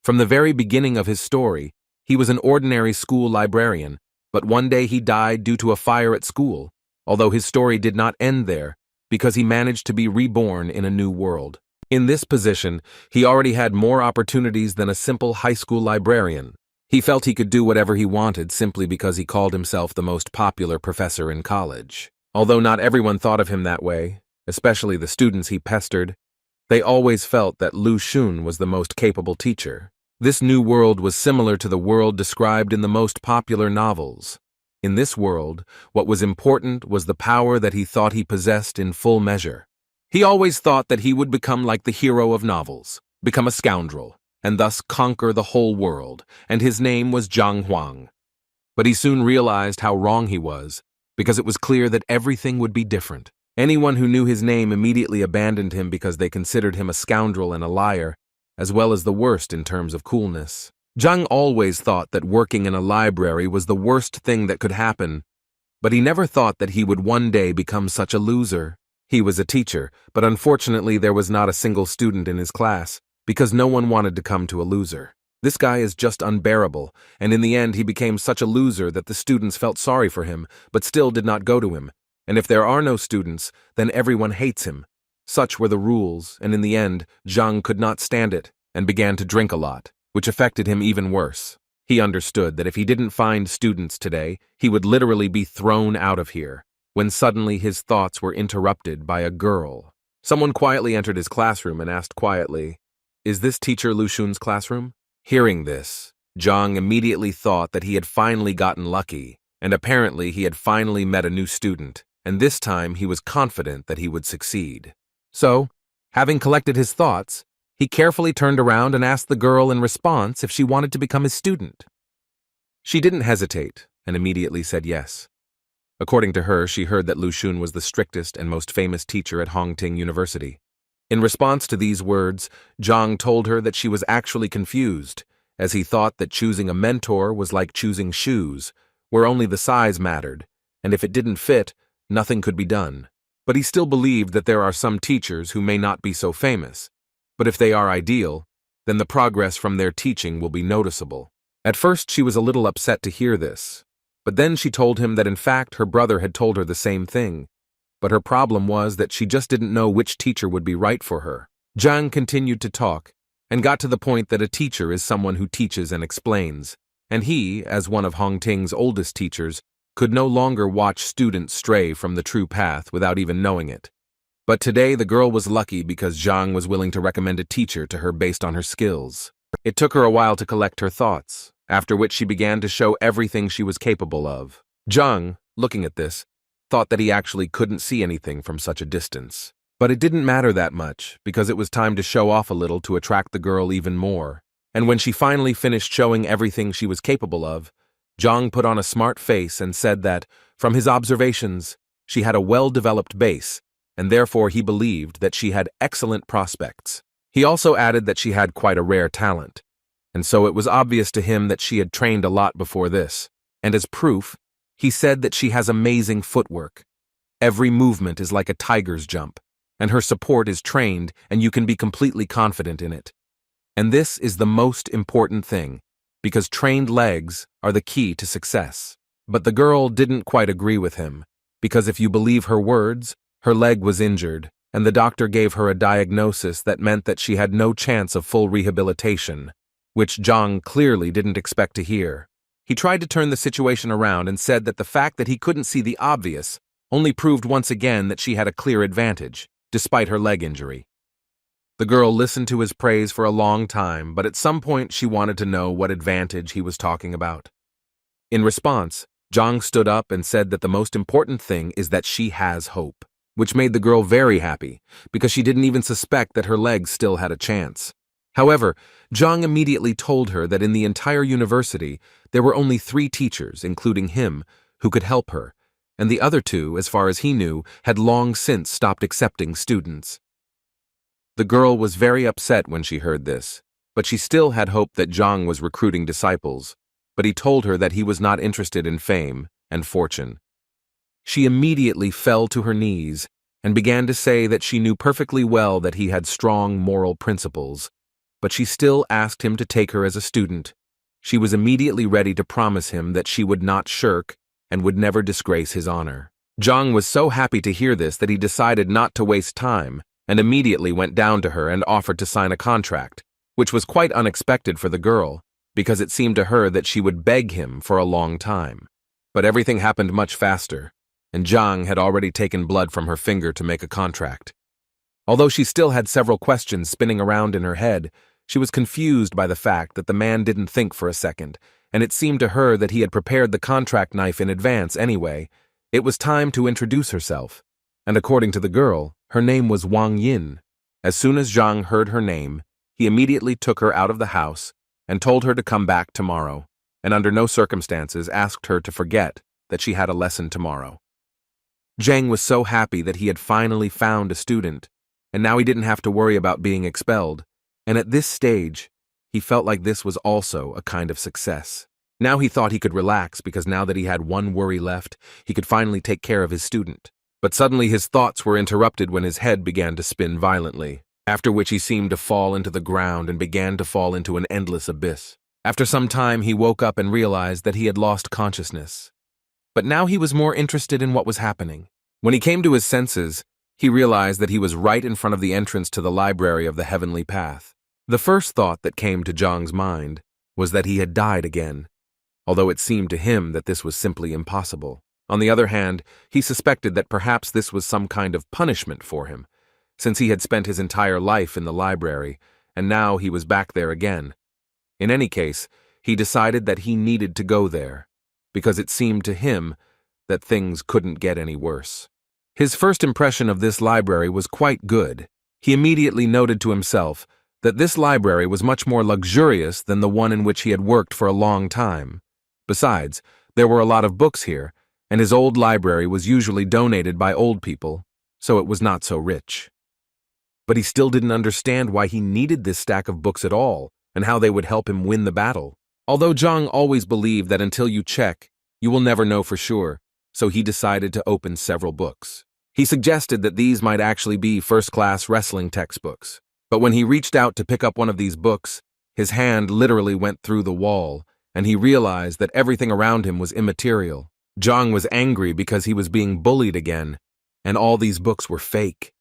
From the very beginning of his story, he was an ordinary school librarian, but one day he died due to a fire at school, although his story did not end there, because he managed to be reborn in a new world. In this position, he already had more opportunities than a simple high school librarian. He felt he could do whatever he wanted simply because he called himself the most popular professor in college. Although not everyone thought of him that way, especially the students he pestered, they always felt that Lu Xun was the most capable teacher. This new world was similar to the world described in the most popular novels. In this world, what was important was the power that he thought he possessed in full measure. He always thought that he would become like the hero of novels, become a scoundrel, and thus conquer the whole world, and his name was Zhang Huang. But he soon realized how wrong he was, because it was clear that everything would be different. Anyone who knew his name immediately abandoned him because they considered him a scoundrel and a liar, as well as the worst in terms of coolness. Zhang always thought that working in a library was the worst thing that could happen, but he never thought that he would one day become such a loser. He was a teacher, but unfortunately there was not a single student in his class, because no one wanted to come to a loser. This guy is just unbearable, and in the end he became such a loser that the students felt sorry for him, but still did not go to him. And if there are no students, then everyone hates him. Such were the rules, and in the end, Zhang could not stand it, and began to drink a lot, which affected him even worse. He understood that if he didn't find students today, he would literally be thrown out of here, when suddenly his thoughts were interrupted by a girl. Someone quietly entered his classroom and asked quietly, "Is this teacher Lu Xun's classroom?" Hearing this, Zhang immediately thought that he had finally gotten lucky, and apparently he had finally met a new student, and this time he was confident that he would succeed. So, having collected his thoughts, he carefully turned around and asked the girl in response if she wanted to become his student. She didn't hesitate and immediately said yes. According to her, she heard that Lu Xun was the strictest and most famous teacher at Hongting University. In response to these words, Zhang told her that she was actually confused, as he thought that choosing a mentor was like choosing shoes, where only the size mattered, and if it didn't fit, nothing could be done. But he still believed that there are some teachers who may not be so famous, but if they are ideal, then the progress from their teaching will be noticeable. At first she was a little upset to hear this, but then she told him that in fact her brother had told her the same thing, but her problem was that she just didn't know which teacher would be right for her. Zhang continued to talk, and got to the point that a teacher is someone who teaches and explains, and he, as one of Hongting's oldest teachers, could no longer watch students stray from the true path without even knowing it. But today the girl was lucky because Zhang was willing to recommend a teacher to her based on her skills. It took her a while to collect her thoughts, after which she began to show everything she was capable of. Zhang, looking at this, thought that he actually couldn't see anything from such a distance. But it didn't matter that much, because it was time to show off a little to attract the girl even more. And when she finally finished showing everything she was capable of, Zhang put on a smart face and said that, from his observations, she had a well-developed base, and therefore he believed that she had excellent prospects. He also added that she had quite a rare talent, and so it was obvious to him that she had trained a lot before this. And as proof, he said that she has amazing footwork. Every movement is like a tiger's jump, and her support is trained, and you can be completely confident in it. And this is the most important thing, because trained legs are the key to success. But the girl didn't quite agree with him, because if you believe her words, her leg was injured, and the doctor gave her a diagnosis that meant that she had no chance of full rehabilitation, which Zhang clearly didn't expect to hear. He tried to turn the situation around and said that the fact that he couldn't see the obvious only proved once again that she had a clear advantage, despite her leg injury. The girl listened to his praise for a long time, but at some point she wanted to know what advantage he was talking about. In response, Zhang stood up and said that the most important thing is that she has hope, which made the girl very happy, because she didn't even suspect that her legs still had a chance. However, Zhang immediately told her that in the entire university, there were only 3 teachers, including him, who could help her, and the other 2, as far as he knew, had long since stopped accepting students. The girl was very upset when she heard this, but she still had hope that Zhang was recruiting disciples, but he told her that he was not interested in fame and fortune. She immediately fell to her knees and began to say that she knew perfectly well that he had strong moral principles, but she still asked him to take her as a student. She was immediately ready to promise him that she would not shirk and would never disgrace his honor. Zhang was so happy to hear this that he decided not to waste time and immediately went down to her and offered to sign a contract, which was quite unexpected for the girl, because it seemed to her that she would beg him for a long time. But everything happened much faster, and Zhang had already taken blood from her finger to make a contract. Although she still had several questions spinning around in her head, she was confused by the fact that the man didn't think for a second, and it seemed to her that he had prepared the contract knife in advance anyway. It was time to introduce herself, and according to the girl, her name was Wang Yin. As soon as Zhang heard her name, he immediately took her out of the house and told her to come back tomorrow, and under no circumstances asked her to forget that she had a lesson tomorrow. Zhang was so happy that he had finally found a student, and now he didn't have to worry about being expelled, and at this stage, he felt like this was also a kind of success. Now he thought he could relax because now that he had one worry left, he could finally take care of his student. But suddenly his thoughts were interrupted when his head began to spin violently, after which he seemed to fall into the ground and began to fall into an endless abyss. After some time, he woke up and realized that he had lost consciousness. But now he was more interested in what was happening. When he came to his senses, he realized that he was right in front of the entrance to the library of the Heavenly Path. The first thought that came to Zhang's mind was that he had died again, although it seemed to him that this was simply impossible. On the other hand, he suspected that perhaps this was some kind of punishment for him, since he had spent his entire life in the library, and now he was back there again. In any case, he decided that he needed to go there, because it seemed to him that things couldn't get any worse. His first impression of this library was quite good. He immediately noted to himself that this library was much more luxurious than the one in which he had worked for a long time. Besides, there were a lot of books here, and his old library was usually donated by old people, so it was not so rich. But he still didn't understand why he needed this stack of books at all, and how they would help him win the battle. Although Zhang always believed that until you check, you will never know for sure, so he decided to open several books. He suggested that these might actually be first-class wrestling textbooks. But when he reached out to pick up one of these books, his hand literally went through the wall, and he realized that everything around him was immaterial. Zhang was angry because he was being bullied again, and all these books were fake.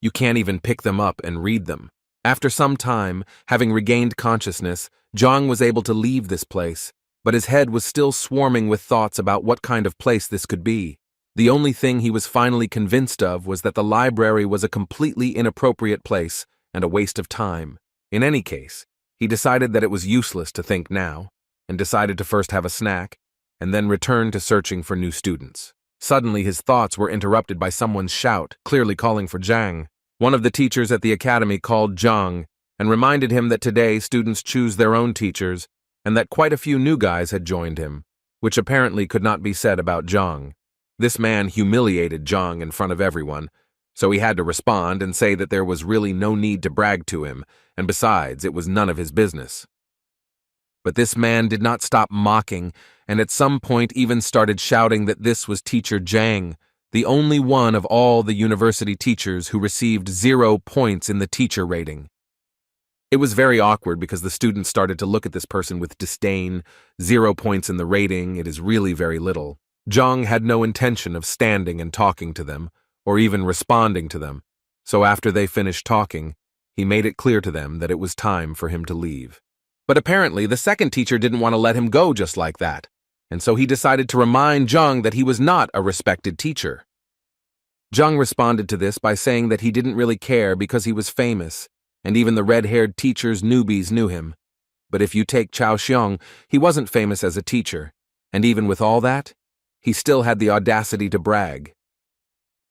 You can't even pick them up and read them. After some time, having regained consciousness, Zhang was able to leave this place, but his head was still swarming with thoughts about what kind of place this could be. The only thing he was finally convinced of was that the library was a completely inappropriate place and a waste of time. In any case, he decided that it was useless to think now, and decided to first have a snack, and then return to searching for new students. Suddenly, his thoughts were interrupted by someone's shout, clearly calling for Zhang. One of the teachers at the academy called Zhang and reminded him that today students choose their own teachers and that quite a few new guys had joined him, which apparently could not be said about Zhang. This man humiliated Zhang in front of everyone, so he had to respond and say that there was really no need to brag to him, and besides, it was none of his business. But this man did not stop mocking, and at some point even started shouting that this was Teacher Zhang, the only one of all the university teachers who received 0 points in the teacher rating. It was very awkward because the students started to look at this person with disdain. 0 points in the rating, it is really very little. Zhang had no intention of standing and talking to them, or even responding to them, so after they finished talking, he made it clear to them that it was time for him to leave. But apparently, the second teacher didn't want to let him go just like that, and so he decided to remind Zhang that he was not a respected teacher. Zhang responded to this by saying that he didn't really care because he was famous, and even the red-haired teacher's newbies knew him. But if you take Chao Xiong, he wasn't famous as a teacher, and even with all that, he still had the audacity to brag.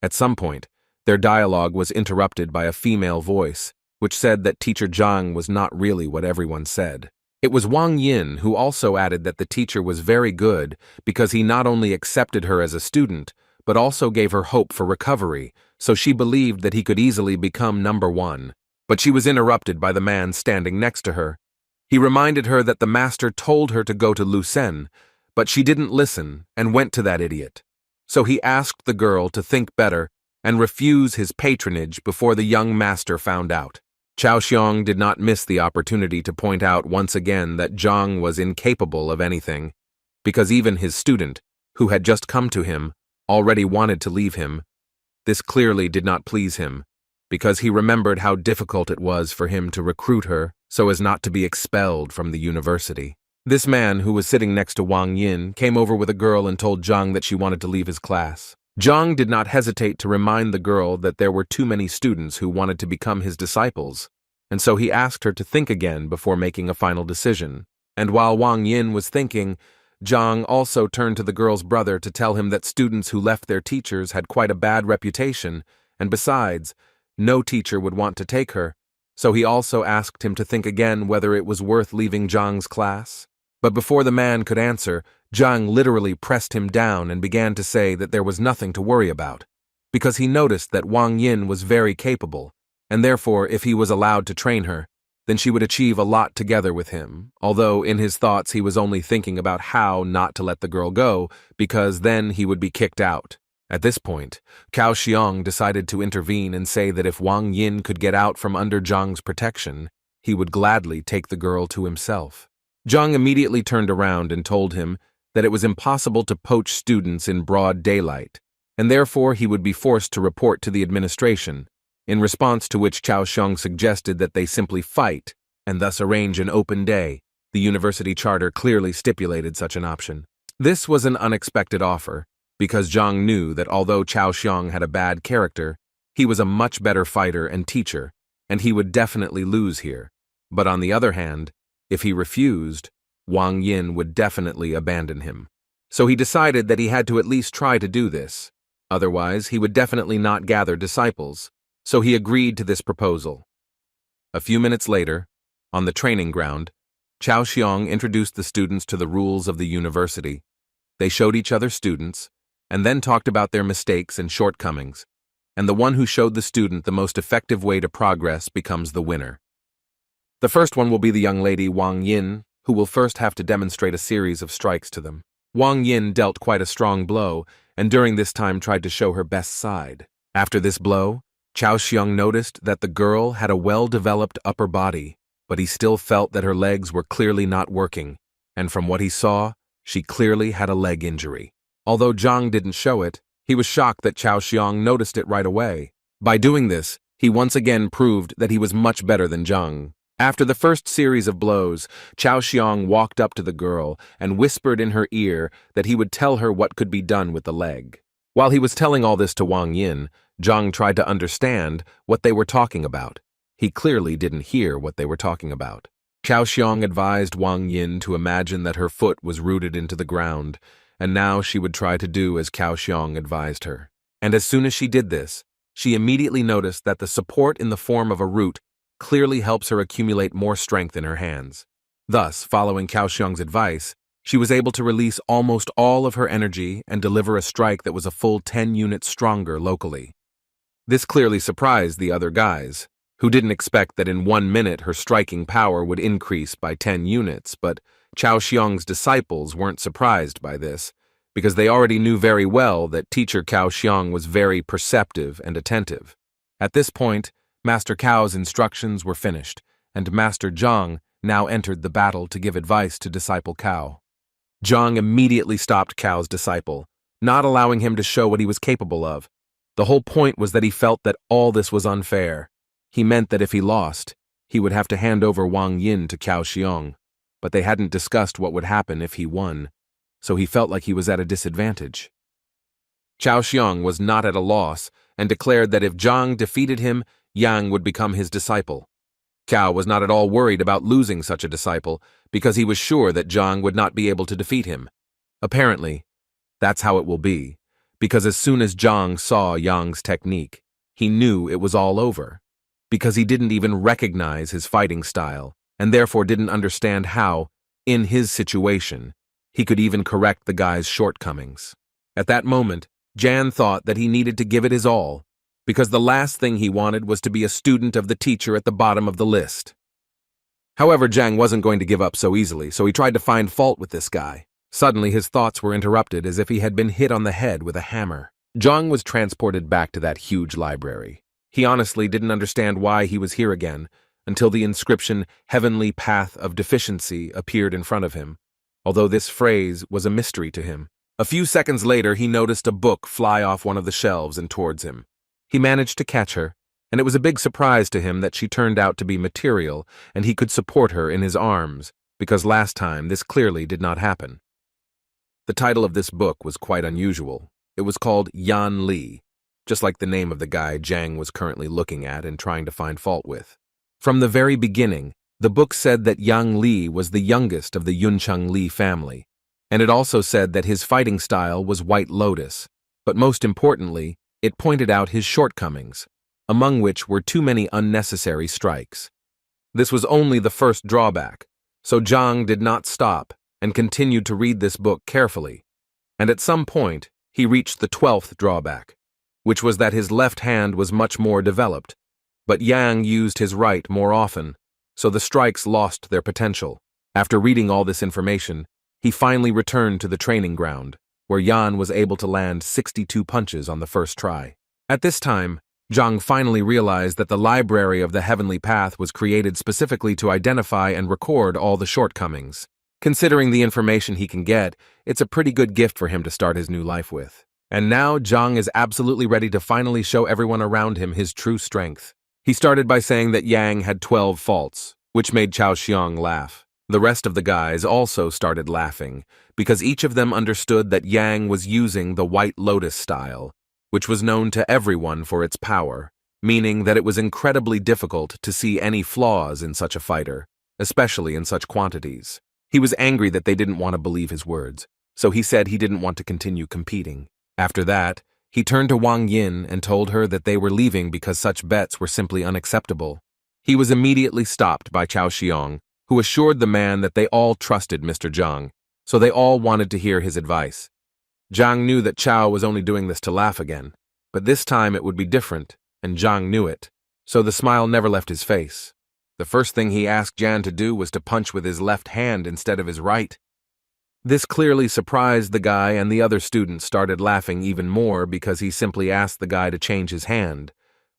At some point, their dialogue was interrupted by a female voice, which said that Teacher Zhang was not really what everyone said. It was Wang Yin who also added that the teacher was very good because he not only accepted her as a student, but also gave her hope for recovery, so she believed that he could easily become number 1. But she was interrupted by the man standing next to her. He reminded her that the master told her to go to Lucen, but she didn't listen and went to that idiot. So he asked the girl to think better and refuse his patronage before the young master found out. Chao Xiong did not miss the opportunity to point out once again that Zhang was incapable of anything, because even his student, who had just come to him, already wanted to leave him. This clearly did not please him, because he remembered how difficult it was for him to recruit her so as not to be expelled from the university. This man, who was sitting next to Wang Yin, came over with a girl and told Zhang that she wanted to leave his class. Zhang did not hesitate to remind the girl that there were too many students who wanted to become his disciples, and so he asked her to think again before making a final decision. And while Wang Yin was thinking, Zhang also turned to the girl's brother to tell him that students who left their teachers had quite a bad reputation, and besides, no teacher would want to take her, so he also asked him to think again whether it was worth leaving Zhang's class. But before the man could answer, Zhang literally pressed him down and began to say that there was nothing to worry about, because he noticed that Wang Yin was very capable, and therefore if he was allowed to train her, then she would achieve a lot together with him, although in his thoughts he was only thinking about how not to let the girl go, because then he would be kicked out. At this point, Cao Xiong decided to intervene and say that if Wang Yin could get out from under Zhang's protection, he would gladly take the girl to himself. Zhang immediately turned around and told him that it was impossible to poach students in broad daylight, and therefore he would be forced to report to the administration, in response to which Cao Xiong suggested that they simply fight and thus arrange an open day. The university charter clearly stipulated such an option. This was an unexpected offer, because Zhang knew that although Cao Xiong had a bad character, he was a much better fighter and teacher, and he would definitely lose here. But on the other hand, if he refused, Wang Yin would definitely abandon him. So he decided that he had to at least try to do this. Otherwise, he would definitely not gather disciples. So he agreed to this proposal. A few minutes later, on the training ground, Cao Xiong introduced the students to the rules of the university. They showed each other students, and then talked about their mistakes and shortcomings, and the one who showed the student the most effective way to progress becomes the winner. The first one will be the young lady Wang Yin, who will first have to demonstrate a series of strikes to them. Wang Yin dealt quite a strong blow, and during this time tried to show her best side. After this blow, Cao Xiong noticed that the girl had a well-developed upper body, but he still felt that her legs were clearly not working, and from what he saw, she clearly had a leg injury. Although Zhang didn't show it, he was shocked that Cao Xiong noticed it right away. By doing this, he once again proved that he was much better than Zhang. After the first series of blows, Cao Xiong walked up to the girl and whispered in her ear that he would tell her what could be done with the leg. While he was telling all this to Wang Yin, Zhang tried to understand what they were talking about. He clearly didn't hear what they were talking about. Cao Xiong advised Wang Yin to imagine that her foot was rooted into the ground, and now she would try to do as Cao Xiong advised her. And as soon as she did this, she immediately noticed that the support in the form of a root clearly helps her accumulate more strength in her hands. Thus, following Cao Xiong's advice, she was able to release almost all of her energy and deliver a strike that was a full 10 units stronger locally. This clearly surprised the other guys, who didn't expect that in 1 minute her striking power would increase by 10 units, but Cao Xiong's disciples weren't surprised by this, because they already knew very well that teacher Cao Xiong was very perceptive and attentive. At this point, Master Cao's instructions were finished, and Master Zhang now entered the battle to give advice to disciple Cao. Zhang immediately stopped Cao's disciple, not allowing him to show what he was capable of. The whole point was that he felt that all this was unfair. He meant that if he lost, he would have to hand over Wang Yin to Cao Xiong, but they hadn't discussed what would happen if he won, so he felt like he was at a disadvantage. Cao Xiong was not at a loss and declared that if Zhang defeated him, Yang would become his disciple. Cao was not at all worried about losing such a disciple because he was sure that Zhang would not be able to defeat him. Apparently, that's how it will be, because as soon as Zhang saw Yang's technique, he knew it was all over, because he didn't even recognize his fighting style, and therefore didn't understand how, in his situation, he could even correct the guy's shortcomings. At that moment, Jan thought that he needed to give it his all, because the last thing he wanted was to be a student of the teacher at the bottom of the list. However, Zhang wasn't going to give up so easily, so he tried to find fault with this guy. Suddenly, his thoughts were interrupted as if he had been hit on the head with a hammer. Zhang was transported back to that huge library. He honestly didn't understand why he was here again, until the inscription "Heavenly Path of Deficiency" appeared in front of him, although this phrase was a mystery to him. A few seconds later, he noticed a book fly off one of the shelves and towards him. He managed to catch her, and it was a big surprise to him that she turned out to be material and he could support her in his arms, because last time this clearly did not happen. The title of this book was quite unusual. It was called Yan Li, just like the name of the guy Jang was currently looking at and trying to find fault with. From the very beginning, the book said that Yang Li was the youngest of the Yuncheng Li family, and it also said that his fighting style was White Lotus, but most importantly, it pointed out his shortcomings, among which were too many unnecessary strikes. This was only the first drawback, so Zhang did not stop and continued to read this book carefully, and at some point, he reached the 12th drawback, which was that his left hand was much more developed, but Yang used his right more often, so the strikes lost their potential. After reading all this information, he finally returned to the training ground, where Yan was able to land 62 punches on the first try. At this time, Zhang finally realized that the Library of the Heavenly Path was created specifically to identify and record all the shortcomings. Considering the information he can get, it's a pretty good gift for him to start his new life with. And now Zhang is absolutely ready to finally show everyone around him his true strength. He started by saying that Yang had 12 faults, which made Chao Xiong laugh. The rest of the guys also started laughing, because each of them understood that Yang was using the White Lotus style, which was known to everyone for its power, meaning that it was incredibly difficult to see any flaws in such a fighter, especially in such quantities. He was angry that they didn't want to believe his words, so he said he didn't want to continue competing. After that, he turned to Wang Yin and told her that they were leaving because such bets were simply unacceptable. He was immediately stopped by Chao Xiong, who assured the man that they all trusted Mr. Zhang, so they all wanted to hear his advice. Zhang knew that Chao was only doing this to laugh again, but this time it would be different, and Zhang knew it, so the smile never left his face. The first thing he asked Jan to do was to punch with his left hand instead of his right. This clearly surprised the guy, and the other students started laughing even more because he simply asked the guy to change his hand.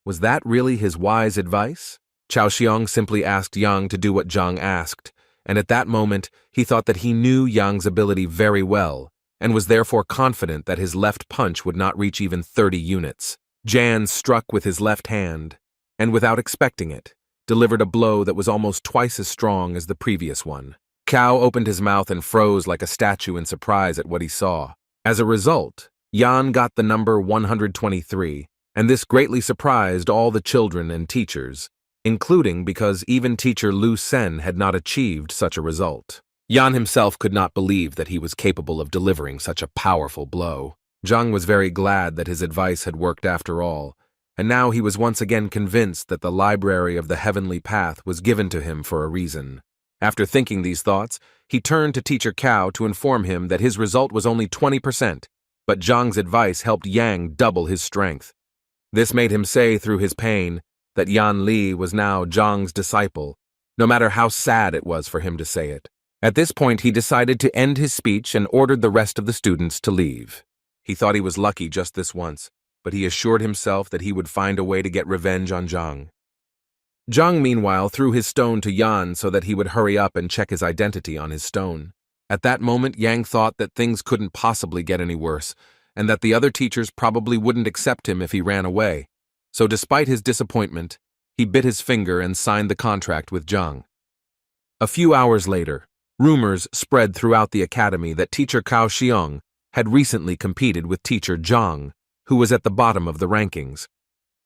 Was that really his wise advice? Chao Xiong simply asked Yang to do what Zhang asked, and at that moment he thought that he knew Yang's ability very well, and was therefore confident that his left punch would not reach even 30 units. Jan struck with his left hand, and without expecting it, delivered a blow that was almost twice as strong as the previous one. Cao opened his mouth and froze like a statue in surprise at what he saw. As a result, Yan got the number 123, and this greatly surprised all the children and teachers, including because even teacher Lu Sen had not achieved such a result. Yan himself could not believe that he was capable of delivering such a powerful blow. Zhang was very glad that his advice had worked after all, and now he was once again convinced that the Library of the Heavenly Path was given to him for a reason. After thinking these thoughts, he turned to Teacher Cao to inform him that his result was only 20%, but Zhang's advice helped Yang double his strength. This made him say through his pain that Yan Li was now Zhang's disciple, no matter how sad it was for him to say it. At this point, he decided to end his speech and ordered the rest of the students to leave. He thought he was lucky just this once, but he assured himself that he would find a way to get revenge on Zhang. Zhang, meanwhile, threw his stone to Yan so that he would hurry up and check his identity on his stone. At that moment, Yang thought that things couldn't possibly get any worse, and that the other teachers probably wouldn't accept him if he ran away. So despite his disappointment, he bit his finger and signed the contract with Zhang. A few hours later, rumors spread throughout the academy that teacher Cao Xiong had recently competed with teacher Zhang, who was at the bottom of the rankings.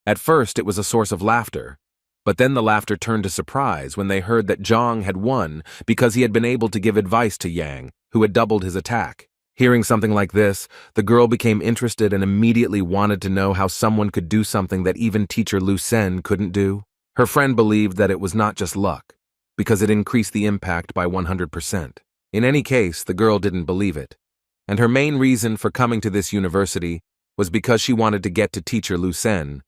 At first, it was a source of laughter, but then the laughter turned to surprise when they heard that Zhang had won because he had been able to give advice to Yang, who had doubled his attack. Hearing something like this, the girl became interested and immediately wanted to know how someone could do something that even teacher Lu Sen couldn't do. Her friend believed that it was not just luck, because it increased the impact by 100%. In any case, the girl didn't believe it, and her main reason for coming to this university was because she wanted to get to teacher Lu Sen,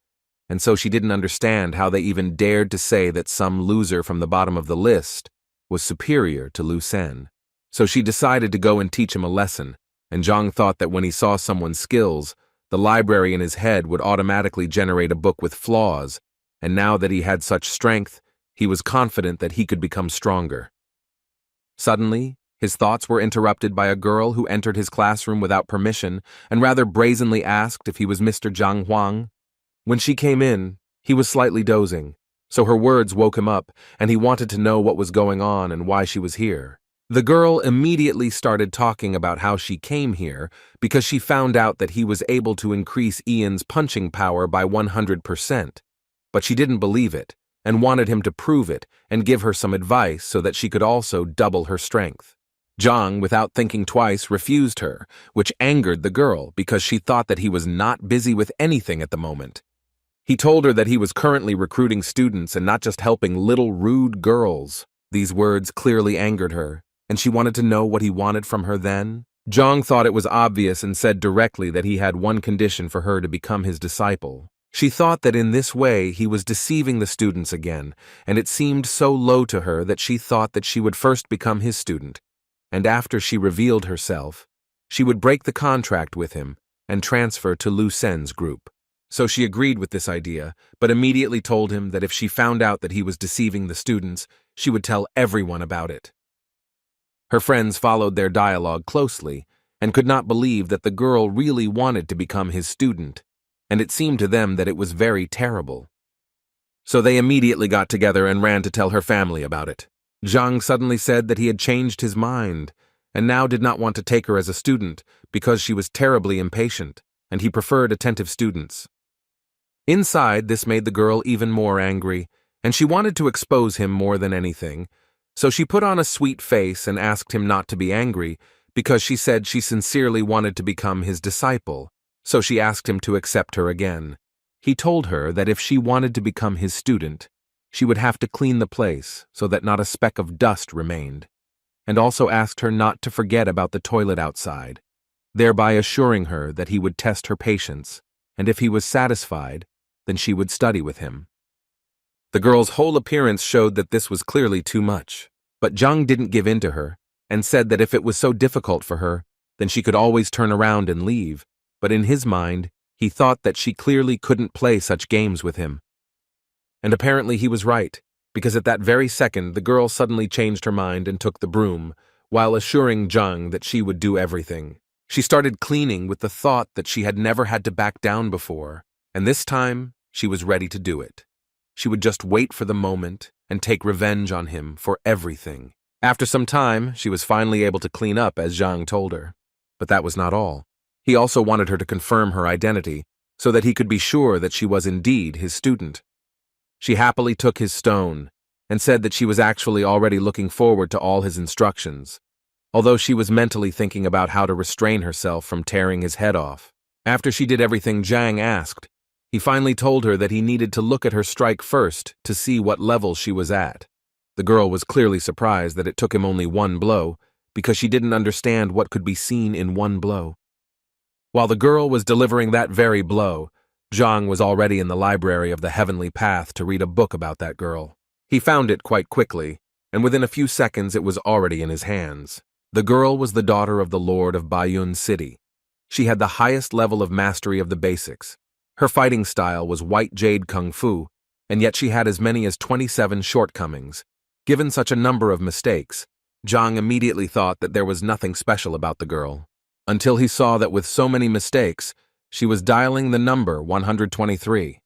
and so she didn't understand how they even dared to say that some loser from the bottom of the list was superior to Lu Sen. So she decided to go and teach him a lesson, and Zhang thought that when he saw someone's skills, the library in his head would automatically generate a book with flaws, and now that he had such strength, He was confident that he could become stronger. Suddenly, his thoughts were interrupted by a girl who entered his classroom without permission and rather brazenly asked if he was Mr. Zhang Huang. When she came in, he was slightly dozing, so her words woke him up, and he wanted to know what was going on and why she was here. The girl immediately started talking about how she came here because she found out that he was able to increase Ian's punching power by 100%. But she didn't believe it, and wanted him to prove it and give her some advice so that she could also double her strength. Zhang, without thinking twice, refused her, which angered the girl because she thought that he was not busy with anything at the moment. He told her that he was currently recruiting students and not just helping little rude girls. These words clearly angered her, and she wanted to know what he wanted from her then. Zhang thought it was obvious and said directly that he had one condition for her to become his disciple. She thought that in this way he was deceiving the students again, and it seemed so low to her that she thought that she would first become his student, and after she revealed herself, she would break the contract with him and transfer to Lu Sen's group. So she agreed with this idea, but immediately told him that if she found out that he was deceiving the students, she would tell everyone about it. Her friends followed their dialogue closely and could not believe that the girl really wanted to become his student, and it seemed to them that it was very terrible. So they immediately got together and ran to tell her family about it. Zhang suddenly said that he had changed his mind and now did not want to take her as a student because she was terribly impatient, and he preferred attentive students. Inside, this made the girl even more angry, and she wanted to expose him more than anything, so she put on a sweet face and asked him not to be angry because she said she sincerely wanted to become his disciple, so she asked him to accept her again. He told her that if she wanted to become his student, she would have to clean the place so that not a speck of dust remained, and also asked her not to forget about the toilet outside, thereby assuring her that he would test her patience, and if he was satisfied, then she would study with him. The girl's whole appearance showed that this was clearly too much, but Zhang didn't give in to her and said that if it was so difficult for her, then she could always turn around and leave, but in his mind, he thought that she clearly couldn't play such games with him. And apparently he was right, because at that very second the girl suddenly changed her mind and took the broom, while assuring Zhang that she would do everything. She started cleaning with the thought that she had never had to back down before, and this time she was ready to do it. She would just wait for the moment and take revenge on him for everything. After some time, she was finally able to clean up as Zhang told her. But that was not all. He also wanted her to confirm her identity so that he could be sure that she was indeed his student. She happily took his stone and said that she was actually already looking forward to all his instructions, although she was mentally thinking about how to restrain herself from tearing his head off. After she did everything Zhang asked, he finally told her that he needed to look at her strike first to see what level she was at. The girl was clearly surprised that it took him only one blow, because she didn't understand what could be seen in one blow. While the girl was delivering that very blow, Zhang was already in the library of the Heavenly Path to read a book about that girl. He found it quite quickly, and within a few seconds it was already in his hands. The girl was the daughter of the Lord of Baiyun City. She had the highest level of mastery of the basics. Her fighting style was white jade kung fu, and yet she had as many as 27 shortcomings. Given such a number of mistakes, Zhang immediately thought that there was nothing special about the girl, until he saw that with so many mistakes, she was dialing the number 123.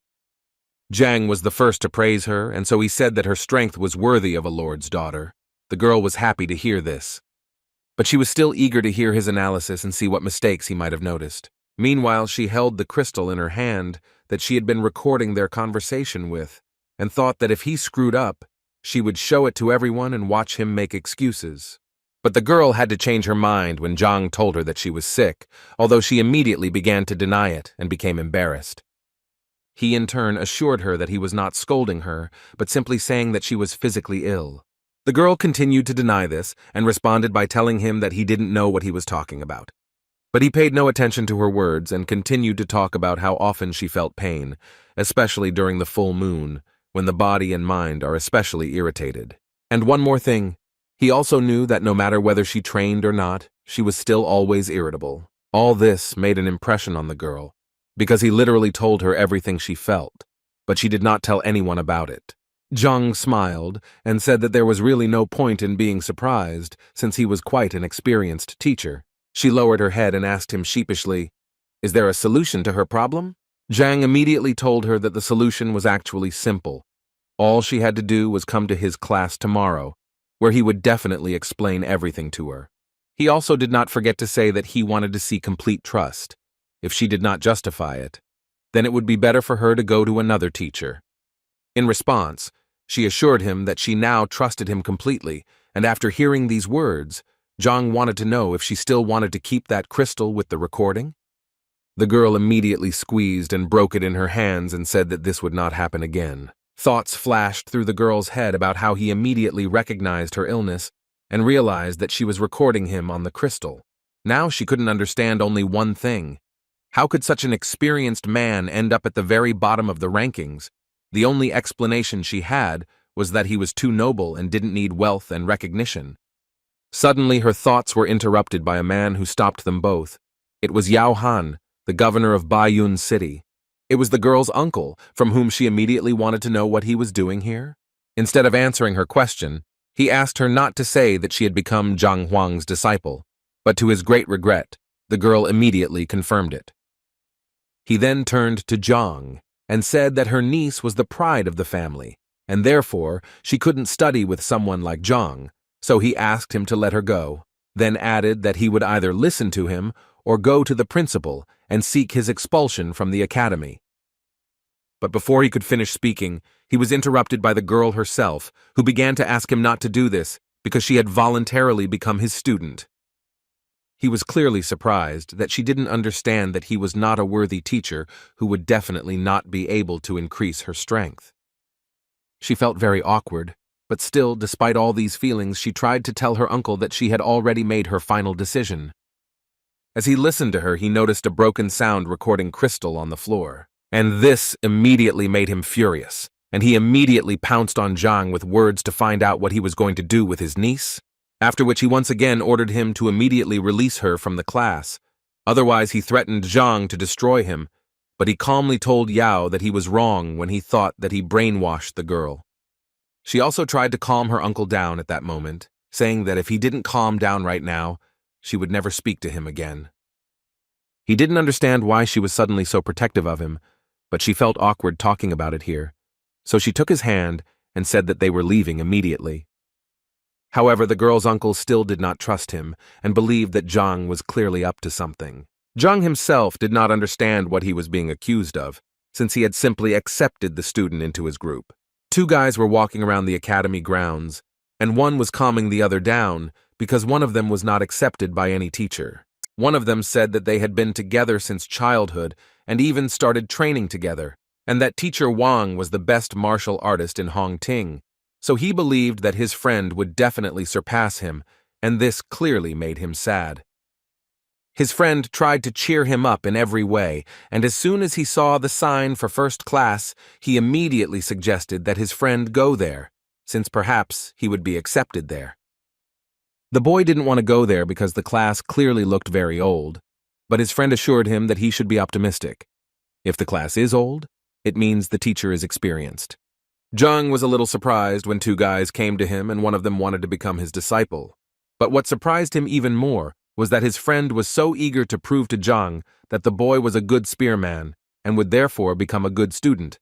Zhang was the first to praise her, and so he said that her strength was worthy of a lord's daughter. The girl was happy to hear this, but she was still eager to hear his analysis and see what mistakes he might have noticed. Meanwhile, she held the crystal in her hand that she had been recording their conversation with, and thought that if he screwed up, she would show it to everyone and watch him make excuses. But the girl had to change her mind when Zhang told her that she was sick, although she immediately began to deny it and became embarrassed. He in turn assured her that he was not scolding her, but simply saying that she was physically ill. The girl continued to deny this and responded by telling him that he didn't know what he was talking about. But he paid no attention to her words and continued to talk about how often she felt pain, especially during the full moon, when the body and mind are especially irritated. And one more thing, he also knew that no matter whether she trained or not, she was still always irritable. All this made an impression on the girl, because he literally told her everything she felt, but she did not tell anyone about it. Zhang smiled and said that there was really no point in being surprised, since he was quite an experienced teacher. She lowered her head and asked him sheepishly, "Is there a solution to her problem?" Zhang immediately told her that the solution was actually simple. All she had to do was come to his class tomorrow, where he would definitely explain everything to her. He also did not forget to say that he wanted to see complete trust. If she did not justify it, then it would be better for her to go to another teacher. In response, she assured him that she now trusted him completely, and after hearing these words, Zhang wanted to know if she still wanted to keep that crystal with the recording. The girl immediately squeezed and broke it in her hands and said that this would not happen again. Thoughts flashed through the girl's head about how he immediately recognized her illness and realized that she was recording him on the crystal. Now she couldn't understand only one thing. How could such an experienced man end up at the very bottom of the rankings? The only explanation she had was that he was too noble and didn't need wealth and recognition. Suddenly her thoughts were interrupted by a man who stopped them both. It was Yao Han, the governor of Baiyun City. It was the girl's uncle, from whom she immediately wanted to know what he was doing here. Instead of answering her question, he asked her not to say that she had become Zhang Huang's disciple, but to his great regret, the girl immediately confirmed it. He then turned to Zhang and said that her niece was the pride of the family, and therefore she couldn't study with someone like Zhang, so he asked him to let her go, then added that he would either listen to him or go to the principal and seek his expulsion from the academy. But before he could finish speaking, he was interrupted by the girl herself, who began to ask him not to do this because she had voluntarily become his student. He was clearly surprised that she didn't understand that he was not a worthy teacher who would definitely not be able to increase her strength. She felt very awkward, but still, despite all these feelings, she tried to tell her uncle that she had already made her final decision. As he listened to her, he noticed a broken sound recording crystal on the floor, and this immediately made him furious, and he immediately pounced on Zhang with words to find out what he was going to do with his niece, after which he once again ordered him to immediately release her from the class. Otherwise, he threatened Zhang to destroy him, but he calmly told Yao that he was wrong when he thought that he brainwashed the girl. She also tried to calm her uncle down at that moment, saying that if he didn't calm down right now, she would never speak to him again. He didn't understand why she was suddenly so protective of him, but she felt awkward talking about it here, so she took his hand and said that they were leaving immediately. However, the girl's uncle still did not trust him and believed that Zhang was clearly up to something. Zhang himself did not understand what he was being accused of, since he had simply accepted the student into his group. Two guys were walking around the academy grounds, and one was calming the other down because one of them was not accepted by any teacher. One of them said that they had been together since childhood and even started training together, and that teacher Wang was the best martial artist in Hongting, so he believed that his friend would definitely surpass him, and this clearly made him sad. His friend tried to cheer him up in every way, and as soon as he saw the sign for first class, he immediately suggested that his friend go there, since perhaps he would be accepted there. The boy didn't want to go there because the class clearly looked very old, but his friend assured him that he should be optimistic. If the class is old, it means the teacher is experienced. Zhang was a little surprised when two guys came to him and one of them wanted to become his disciple. But what surprised him even more was that his friend was so eager to prove to Zhang that the boy was a good spearman and would therefore become a good student.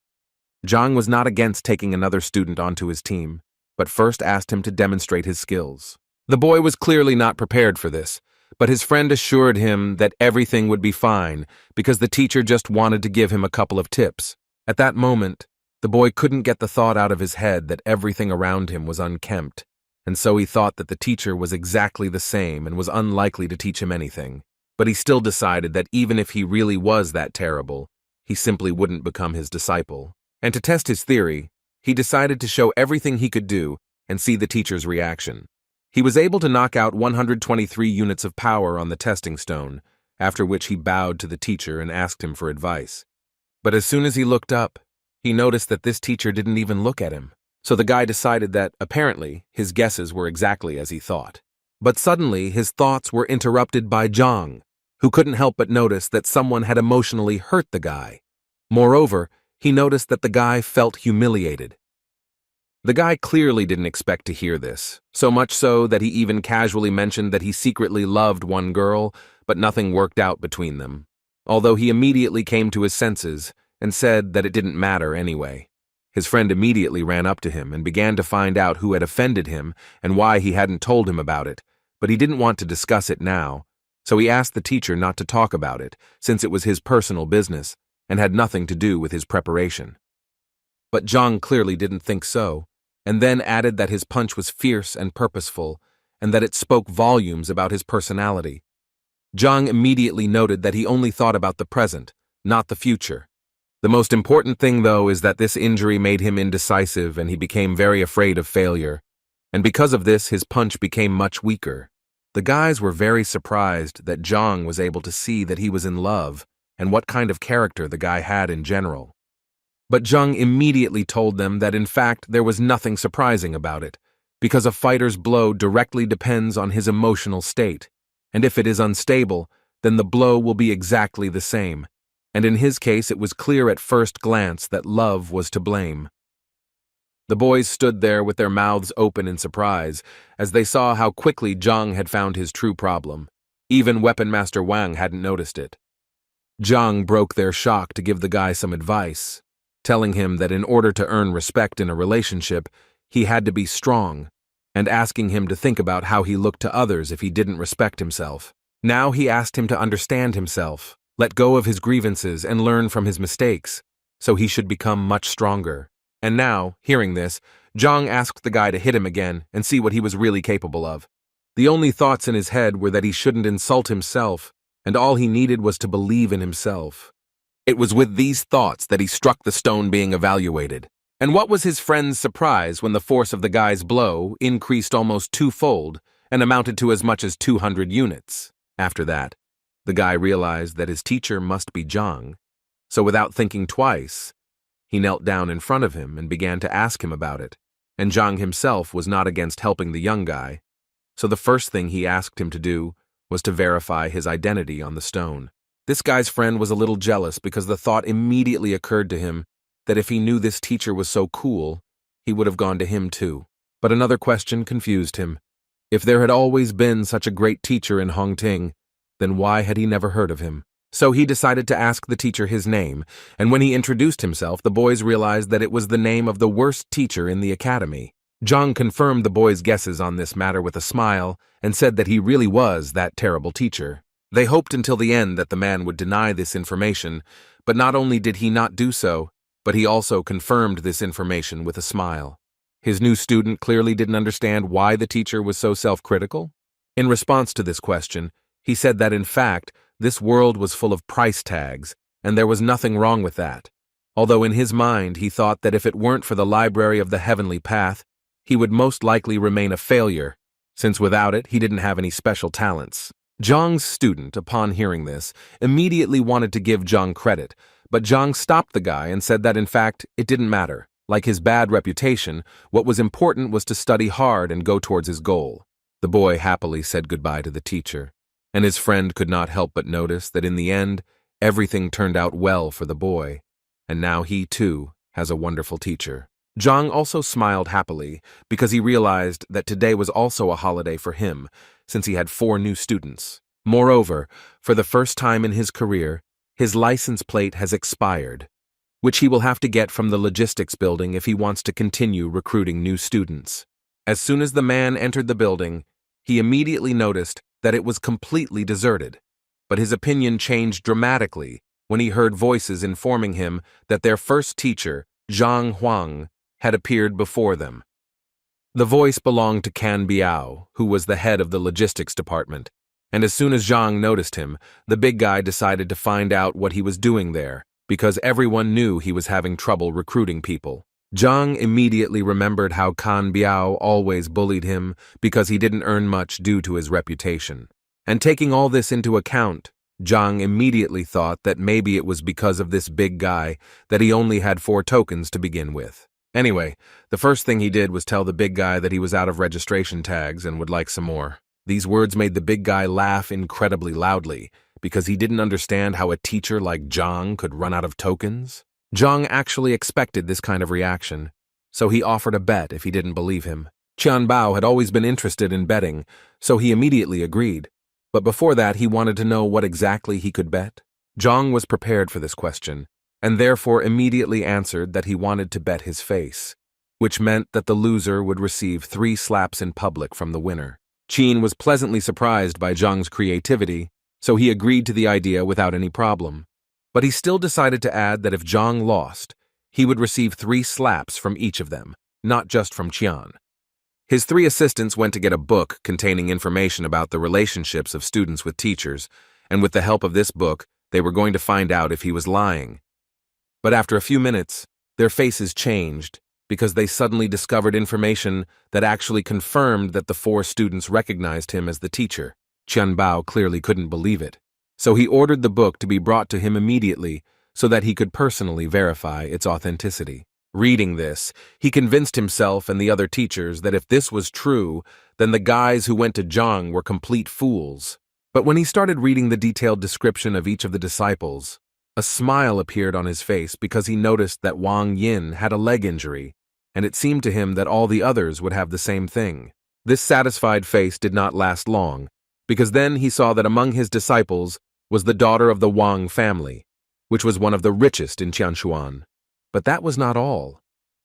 Zhang was not against taking another student onto his team, but first asked him to demonstrate his skills. The boy was clearly not prepared for this, but his friend assured him that everything would be fine because the teacher just wanted to give him a couple of tips. At that moment, the boy couldn't get the thought out of his head that everything around him was unkempt, and so he thought that the teacher was exactly the same and was unlikely to teach him anything. But he still decided that even if he really was that terrible, he simply wouldn't become his disciple. And to test his theory, he decided to show everything he could do and see the teacher's reaction. He was able to knock out 123 units of power on the testing stone, after which he bowed to the teacher and asked him for advice. But as soon as he looked up, he noticed that this teacher didn't even look at him. So the guy decided that, apparently, his guesses were exactly as he thought. But suddenly, his thoughts were interrupted by Zhang, who couldn't help but notice that someone had emotionally hurt the guy. Moreover, he noticed that the guy felt humiliated. The guy clearly didn't expect to hear this, so much so that he even casually mentioned that he secretly loved one girl, but nothing worked out between them. Although he immediately came to his senses and said that it didn't matter anyway. His friend immediately ran up to him and began to find out who had offended him and why he hadn't told him about it, but he didn't want to discuss it now, so he asked the teacher not to talk about it, since it was his personal business and had nothing to do with his preparation. But Zhang clearly didn't think so, and then added that his punch was fierce and purposeful, and that it spoke volumes about his personality. Zhang immediately noted that he only thought about the present, not the future. The most important thing, though, is that this injury made him indecisive and he became very afraid of failure. And because of this, his punch became much weaker. The guys were very surprised that Zhang was able to see that he was in love and what kind of character the guy had in general. But Zhang immediately told them that in fact there was nothing surprising about it, because a fighter's blow directly depends on his emotional state, and if it is unstable, then the blow will be exactly the same, and in his case it was clear at first glance that love was to blame. The boys stood there with their mouths open in surprise, as they saw how quickly Zhang had found his true problem. Even Weapon Master Wang hadn't noticed it. Zhang broke their shock to give the guy some advice, telling him that in order to earn respect in a relationship, he had to be strong, and asking him to think about how he looked to others if he didn't respect himself. Now he asked him to understand himself, let go of his grievances and learn from his mistakes, so he should become much stronger. And now, hearing this, Zhang asked the guy to hit him again and see what he was really capable of. The only thoughts in his head were that he shouldn't insult himself, and all he needed was to believe in himself. It was with these thoughts that he struck the stone being evaluated. And what was his friend's surprise when the force of the guy's blow increased almost twofold and amounted to as much as 200 units. After that, the guy realized that his teacher must be Zhang, so without thinking twice, he knelt down in front of him and began to ask him about it. And Zhang himself was not against helping the young guy, so the first thing he asked him to do was to verify his identity on the stone. This guy's friend was a little jealous because the thought immediately occurred to him that if he knew this teacher was so cool, he would have gone to him too. But another question confused him. If there had always been such a great teacher in Hongting, then why had he never heard of him? So he decided to ask the teacher his name, and when he introduced himself, the boys realized that it was the name of the worst teacher in the academy. Zhang confirmed the boys' guesses on this matter with a smile and said that he really was that terrible teacher. They hoped until the end that the man would deny this information, but not only did he not do so, but he also confirmed this information with a smile. His new student clearly didn't understand why the teacher was so self-critical. In response to this question, he said that in fact, this world was full of price tags, and there was nothing wrong with that. Although in his mind he thought that if it weren't for the Library of the Heavenly Path, he would most likely remain a failure, since without it he didn't have any special talents. Zhang's student, upon hearing this, immediately wanted to give Zhang credit, but Zhang stopped the guy and said that in fact, it didn't matter. Like his bad reputation, what was important was to study hard and go towards his goal. The boy happily said goodbye to the teacher, and his friend could not help but notice that in the end, everything turned out well for the boy, and now he too has a wonderful teacher. Zhang also smiled happily because he realized that today was also a holiday for him, since he had 4 new students. Moreover, for the first time in his career, his license plate has expired, which he will have to get from the logistics building if he wants to continue recruiting new students. As soon as the man entered the building, he immediately noticed that it was completely deserted, but his opinion changed dramatically when he heard voices informing him that their first teacher, Zhang Huang, had appeared before them. The voice belonged to Can Biao, who was the head of the logistics department, and as soon as Zhang noticed him, the big guy decided to find out what he was doing there, because everyone knew he was having trouble recruiting people. Zhang immediately remembered how Can Biao always bullied him because he didn't earn much due to his reputation. And taking all this into account, Zhang immediately thought that maybe it was because of this big guy that he only had 4 tokens to begin with. Anyway, the first thing he did was tell the big guy that he was out of registration tags and would like some more. These words made the big guy laugh incredibly loudly, because he didn't understand how a teacher like Zhang could run out of tokens. Zhang actually expected this kind of reaction, so he offered a bet if he didn't believe him. Qianbao had always been interested in betting, so he immediately agreed. But before that, he wanted to know what exactly he could bet. Zhang was prepared for this question, and therefore immediately answered that he wanted to bet his face, which meant that the loser would receive 3 slaps in public from the winner. Qin was pleasantly surprised by Zhang's creativity, so he agreed to the idea without any problem. But he still decided to add that if Zhang lost, he would receive 3 slaps from each of them, not just from Qian. His 3 assistants went to get a book containing information about the relationships of students with teachers, and with the help of this book, they were going to find out if he was lying. But after a few minutes, their faces changed because they suddenly discovered information that actually confirmed that the 4 students recognized him as the teacher. Qianbao clearly couldn't believe it, so he ordered the book to be brought to him immediately so that he could personally verify its authenticity. Reading this, he convinced himself and the other teachers that if this was true, then the guys who went to Zhang were complete fools. But when he started reading the detailed description of each of the disciples, a smile appeared on his face because he noticed that Wang Yin had a leg injury, and it seemed to him that all the others would have the same thing. This satisfied face did not last long, because then he saw that among his disciples was the daughter of the Wang family, which was one of the richest in Qianshuan. But that was not all,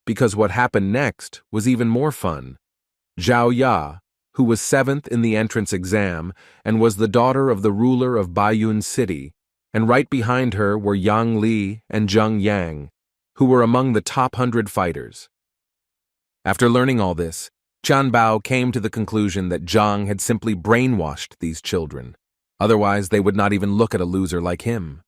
because what happened next was even more fun. Zhao Ya, who was 7th in the entrance exam and was the daughter of the ruler of Baiyun City, and right behind her were Yang Li and Zheng Yang, who were among the top 100 fighters. After learning all this, Qianbao came to the conclusion that Zhang had simply brainwashed these children. Otherwise, they would not even look at a loser like him.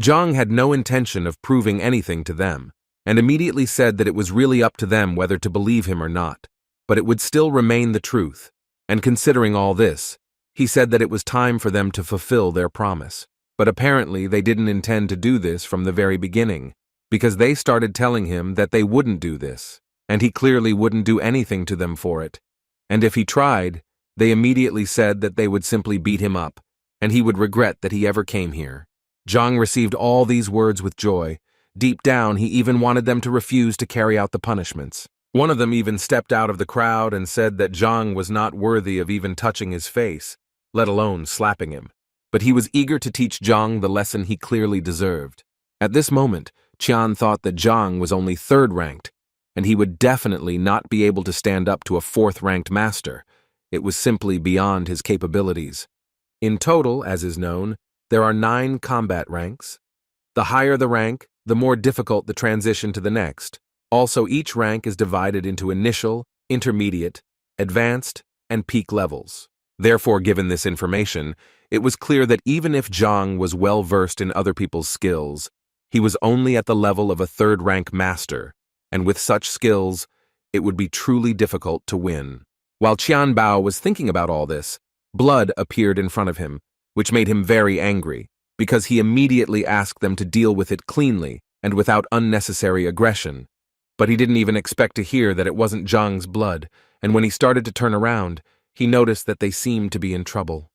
Zhang had no intention of proving anything to them, and immediately said that it was really up to them whether to believe him or not, but it would still remain the truth, and considering all this, he said that it was time for them to fulfill their promise. But apparently they didn't intend to do this from the very beginning, because they started telling him that they wouldn't do this, and he clearly wouldn't do anything to them for it. And if he tried, they immediately said that they would simply beat him up, and he would regret that he ever came here. Zhang received all these words with joy. Deep down, he even wanted them to refuse to carry out the punishments. One of them even stepped out of the crowd and said that Zhang was not worthy of even touching his face, let alone slapping him. But he was eager to teach Zhang the lesson he clearly deserved. At this moment, Qian thought that Zhang was only 3rd ranked, and he would definitely not be able to stand up to a 4th ranked master. It was simply beyond his capabilities. In total, as is known, there are 9 combat ranks. The higher the rank, the more difficult the transition to the next. Also, each rank is divided into initial, intermediate, advanced, and peak levels. Therefore, given this information, it was clear that even if Zhang was well versed in other people's skills, he was only at the level of a 3rd rank master, and with such skills, it would be truly difficult to win. While Qianbao was thinking about all this, blood appeared in front of him, which made him very angry, because he immediately asked them to deal with it cleanly and without unnecessary aggression. But he didn't even expect to hear that it wasn't Zhang's blood, and when he started to turn around, he noticed that they seemed to be in trouble.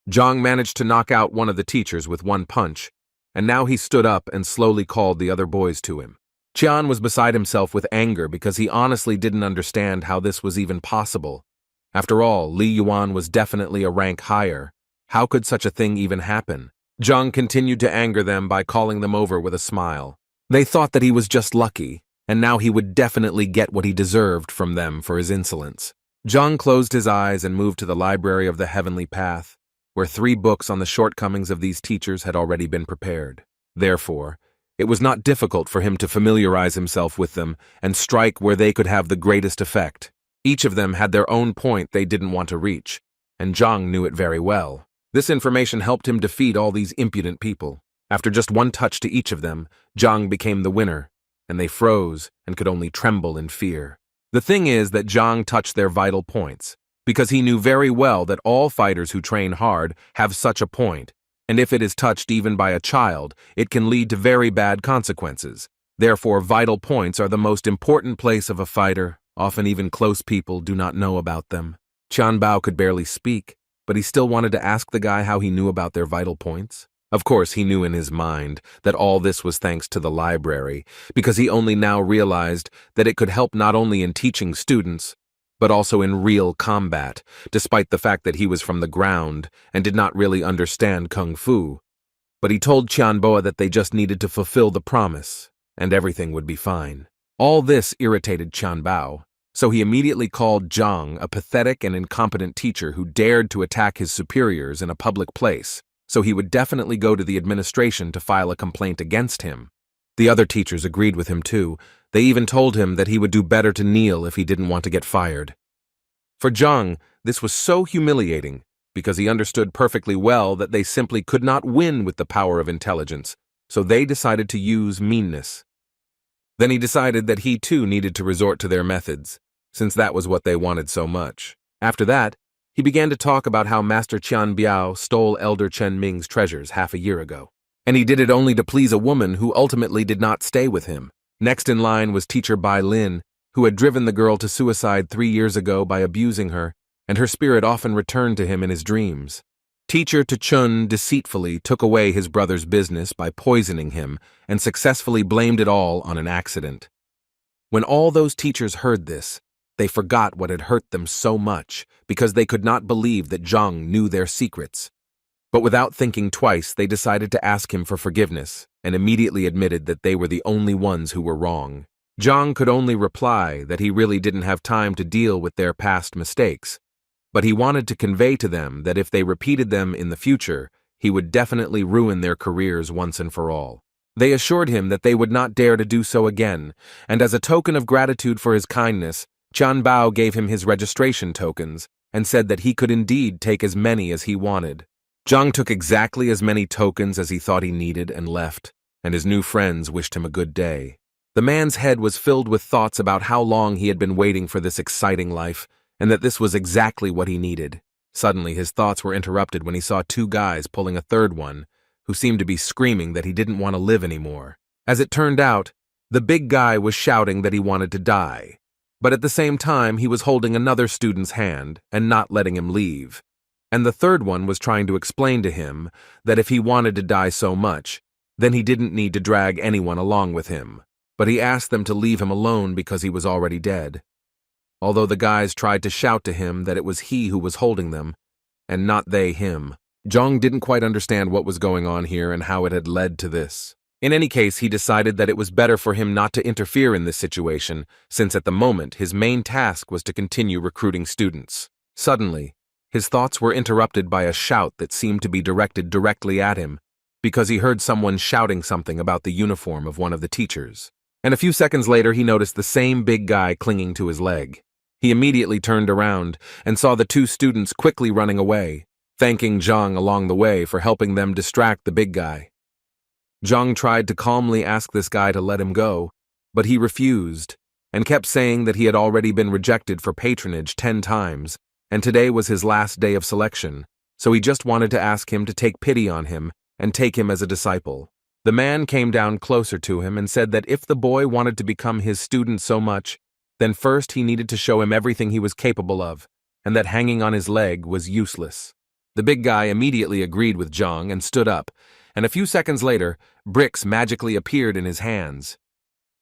Zhang managed to knock out one of the teachers with one punch, and now he stood up and slowly called the other boys to him. Qian was beside himself with anger because he honestly didn't understand how this was even possible. After all, Li Yuan was definitely a rank higher. How could such a thing even happen? Zhang continued to anger them by calling them over with a smile. They thought that he was just lucky, and now he would definitely get what he deserved from them for his insolence. Zhang closed his eyes and moved to the Library of the Heavenly Path, where 3 books on the shortcomings of these teachers had already been prepared. Therefore, it was not difficult for him to familiarize himself with them and strike where they could have the greatest effect. Each of them had their own point they didn't want to reach, and Zhang knew it very well. This information helped him defeat all these impudent people. After just one touch to each of them, Zhang became the winner, and they froze and could only tremble in fear. The thing is that Zhang touched their vital points, because he knew very well that all fighters who train hard have such a point, and if it is touched even by a child, it can lead to very bad consequences. Therefore, vital points are the most important place of a fighter. Often even close people do not know about them. Qianbao could barely speak, but he still wanted to ask the guy how he knew about their vital points. Of course, he knew in his mind that all this was thanks to the library, because he only now realized that it could help not only in teaching students, but also in real combat, despite the fact that he was from the ground and did not really understand kung fu. But he told Tianboa that they just needed to fulfill the promise, and everything would be fine. All this irritated Tianbao, so he immediately called Zhang a pathetic and incompetent teacher who dared to attack his superiors in a public place, so he would definitely go to the administration to file a complaint against him. The other teachers agreed with him too. They even told him that he would do better to kneel if he didn't want to get fired. For Zhang, this was so humiliating, because he understood perfectly well that they simply could not win with the power of intelligence, so they decided to use meanness. Then he decided that he too needed to resort to their methods, since that was what they wanted so much. After that, he began to talk about how Master Qian Biao stole Elder Chen Ming's treasures half a year ago. And he did it only to please a woman who ultimately did not stay with him. Next in line was teacher Bai Lin, who had driven the girl to suicide 3 years ago by abusing her, and her spirit often returned to him in his dreams. Teacher Chun deceitfully took away his brother's business by poisoning him and successfully blamed it all on an accident. When all those teachers heard this, they forgot what had hurt them so much because they could not believe that Zhang knew their secrets. But without thinking twice, they decided to ask him for forgiveness and immediately admitted that they were the only ones who were wrong. Zhang could only reply that he really didn't have time to deal with their past mistakes, but he wanted to convey to them that if they repeated them in the future, he would definitely ruin their careers once and for all. They assured him that they would not dare to do so again, and as a token of gratitude for his kindness, Qian Bao gave him his registration tokens and said that he could indeed take as many as he wanted. Zhang took exactly as many tokens as he thought he needed and left, and his new friends wished him a good day. The man's head was filled with thoughts about how long he had been waiting for this exciting life, and that this was exactly what he needed. Suddenly, his thoughts were interrupted when he saw 2 guys pulling a third one, who seemed to be screaming that he didn't want to live anymore. As it turned out, the big guy was shouting that he wanted to die, but at the same time he was holding another student's hand and not letting him leave. And the third one was trying to explain to him that if he wanted to die so much, then he didn't need to drag anyone along with him. But he asked them to leave him alone because he was already dead. Although the guys tried to shout to him that it was he who was holding them, and not they him, Zhang didn't quite understand what was going on here and how it had led to this. In any case, he decided that it was better for him not to interfere in this situation, since at the moment his main task was to continue recruiting students. Suddenly, his thoughts were interrupted by a shout that seemed to be directed directly at him, because he heard someone shouting something about the uniform of one of the teachers. And a few seconds later, he noticed the same big guy clinging to his leg. He immediately turned around and saw the 2 students quickly running away, thanking Zhang along the way for helping them distract the big guy. Zhang tried to calmly ask this guy to let him go, but he refused and kept saying that he had already been rejected for patronage 10 times, and today was his last day of selection, so he just wanted to ask him to take pity on him and take him as a disciple. The man came down closer to him and said that if the boy wanted to become his student so much, then first he needed to show him everything he was capable of, and that hanging on his leg was useless. The big guy immediately agreed with Zhang and stood up, and a few seconds later, bricks magically appeared in his hands,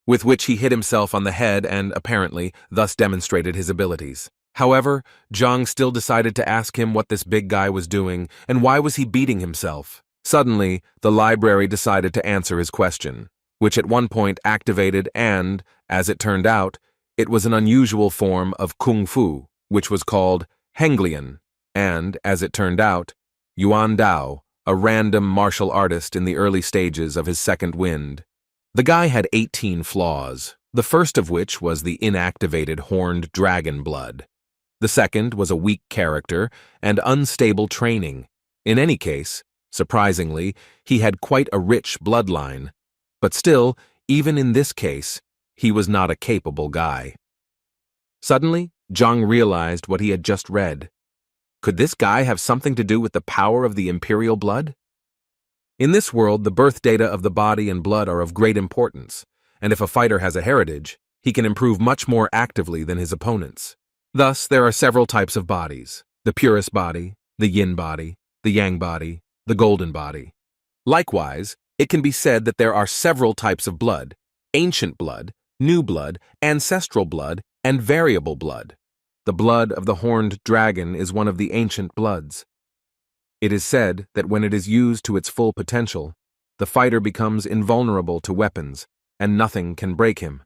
with which he hit himself on the head and, apparently, thus demonstrated his abilities. However, Zhang still decided to ask him what this big guy was doing and why was he beating himself. Suddenly, the library decided to answer his question, which at one point activated and, as it turned out, it was an unusual form of kung fu, which was called Henglian, and, as it turned out, Yuan Dao, a random martial artist in the early stages of his second wind. The guy had 18 flaws, the first of which was the inactivated horned dragon blood. The second was a weak character and unstable training. In any case, surprisingly, he had quite a rich bloodline. But still, even in this case, he was not a capable guy. Suddenly, Zhang realized what he had just read. Could this guy have something to do with the power of the imperial blood? In this world, the birth data of the body and blood are of great importance, and if a fighter has a heritage, he can improve much more actively than his opponents. Thus, there are several types of bodies: the purest body, the yin body, the yang body, the golden body. Likewise, it can be said that there are several types of blood: ancient blood, new blood, ancestral blood, and variable blood. The blood of the horned dragon is one of the ancient bloods. It is said that when it is used to its full potential, the fighter becomes invulnerable to weapons, and nothing can break him.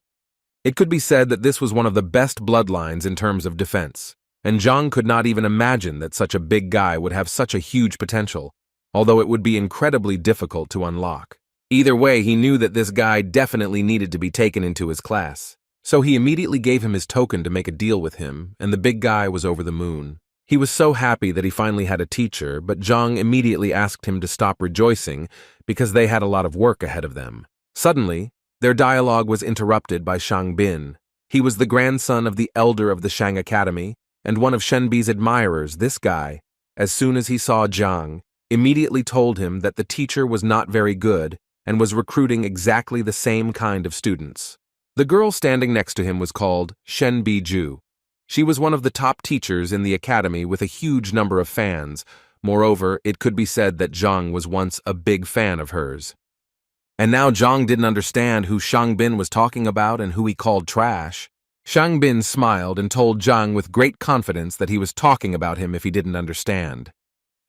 It could be said that this was one of the best bloodlines in terms of defense, and Zhang could not even imagine that such a big guy would have such a huge potential, although it would be incredibly difficult to unlock. Either way, he knew that this guy definitely needed to be taken into his class. So he immediately gave him his token to make a deal with him, and the big guy was over the moon. He was so happy that he finally had a teacher, but Zhang immediately asked him to stop rejoicing because they had a lot of work ahead of them. Suddenly, their dialogue was interrupted by Shang Bin. He was the grandson of the elder of the Shang Academy and one of Shenbi's admirers. This guy, as soon as he saw Zhang, immediately told him that the teacher was not very good and was recruiting exactly the same kind of students. The girl standing next to him was called Shenbi Ju. She was one of the top teachers in the academy with a huge number of fans. Moreover, it could be said that Zhang was once a big fan of hers. And now Zhang didn't understand who Shang Bin was talking about and who he called trash. Shang Bin smiled and told Zhang with great confidence that he was talking about him if he didn't understand.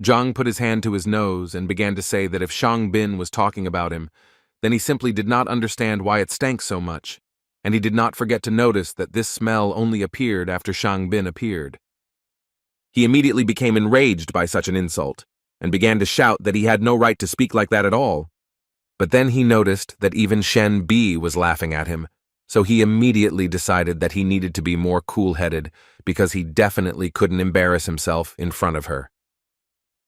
Zhang put his hand to his nose and began to say that if Shang Bin was talking about him, then he simply did not understand why it stank so much, and he did not forget to notice that this smell only appeared after Shang Bin appeared. He immediately became enraged by such an insult, and began to shout that he had no right to speak like that at all. But then he noticed that even Shen Bi was laughing at him, so he immediately decided that he needed to be more cool-headed because he definitely couldn't embarrass himself in front of her.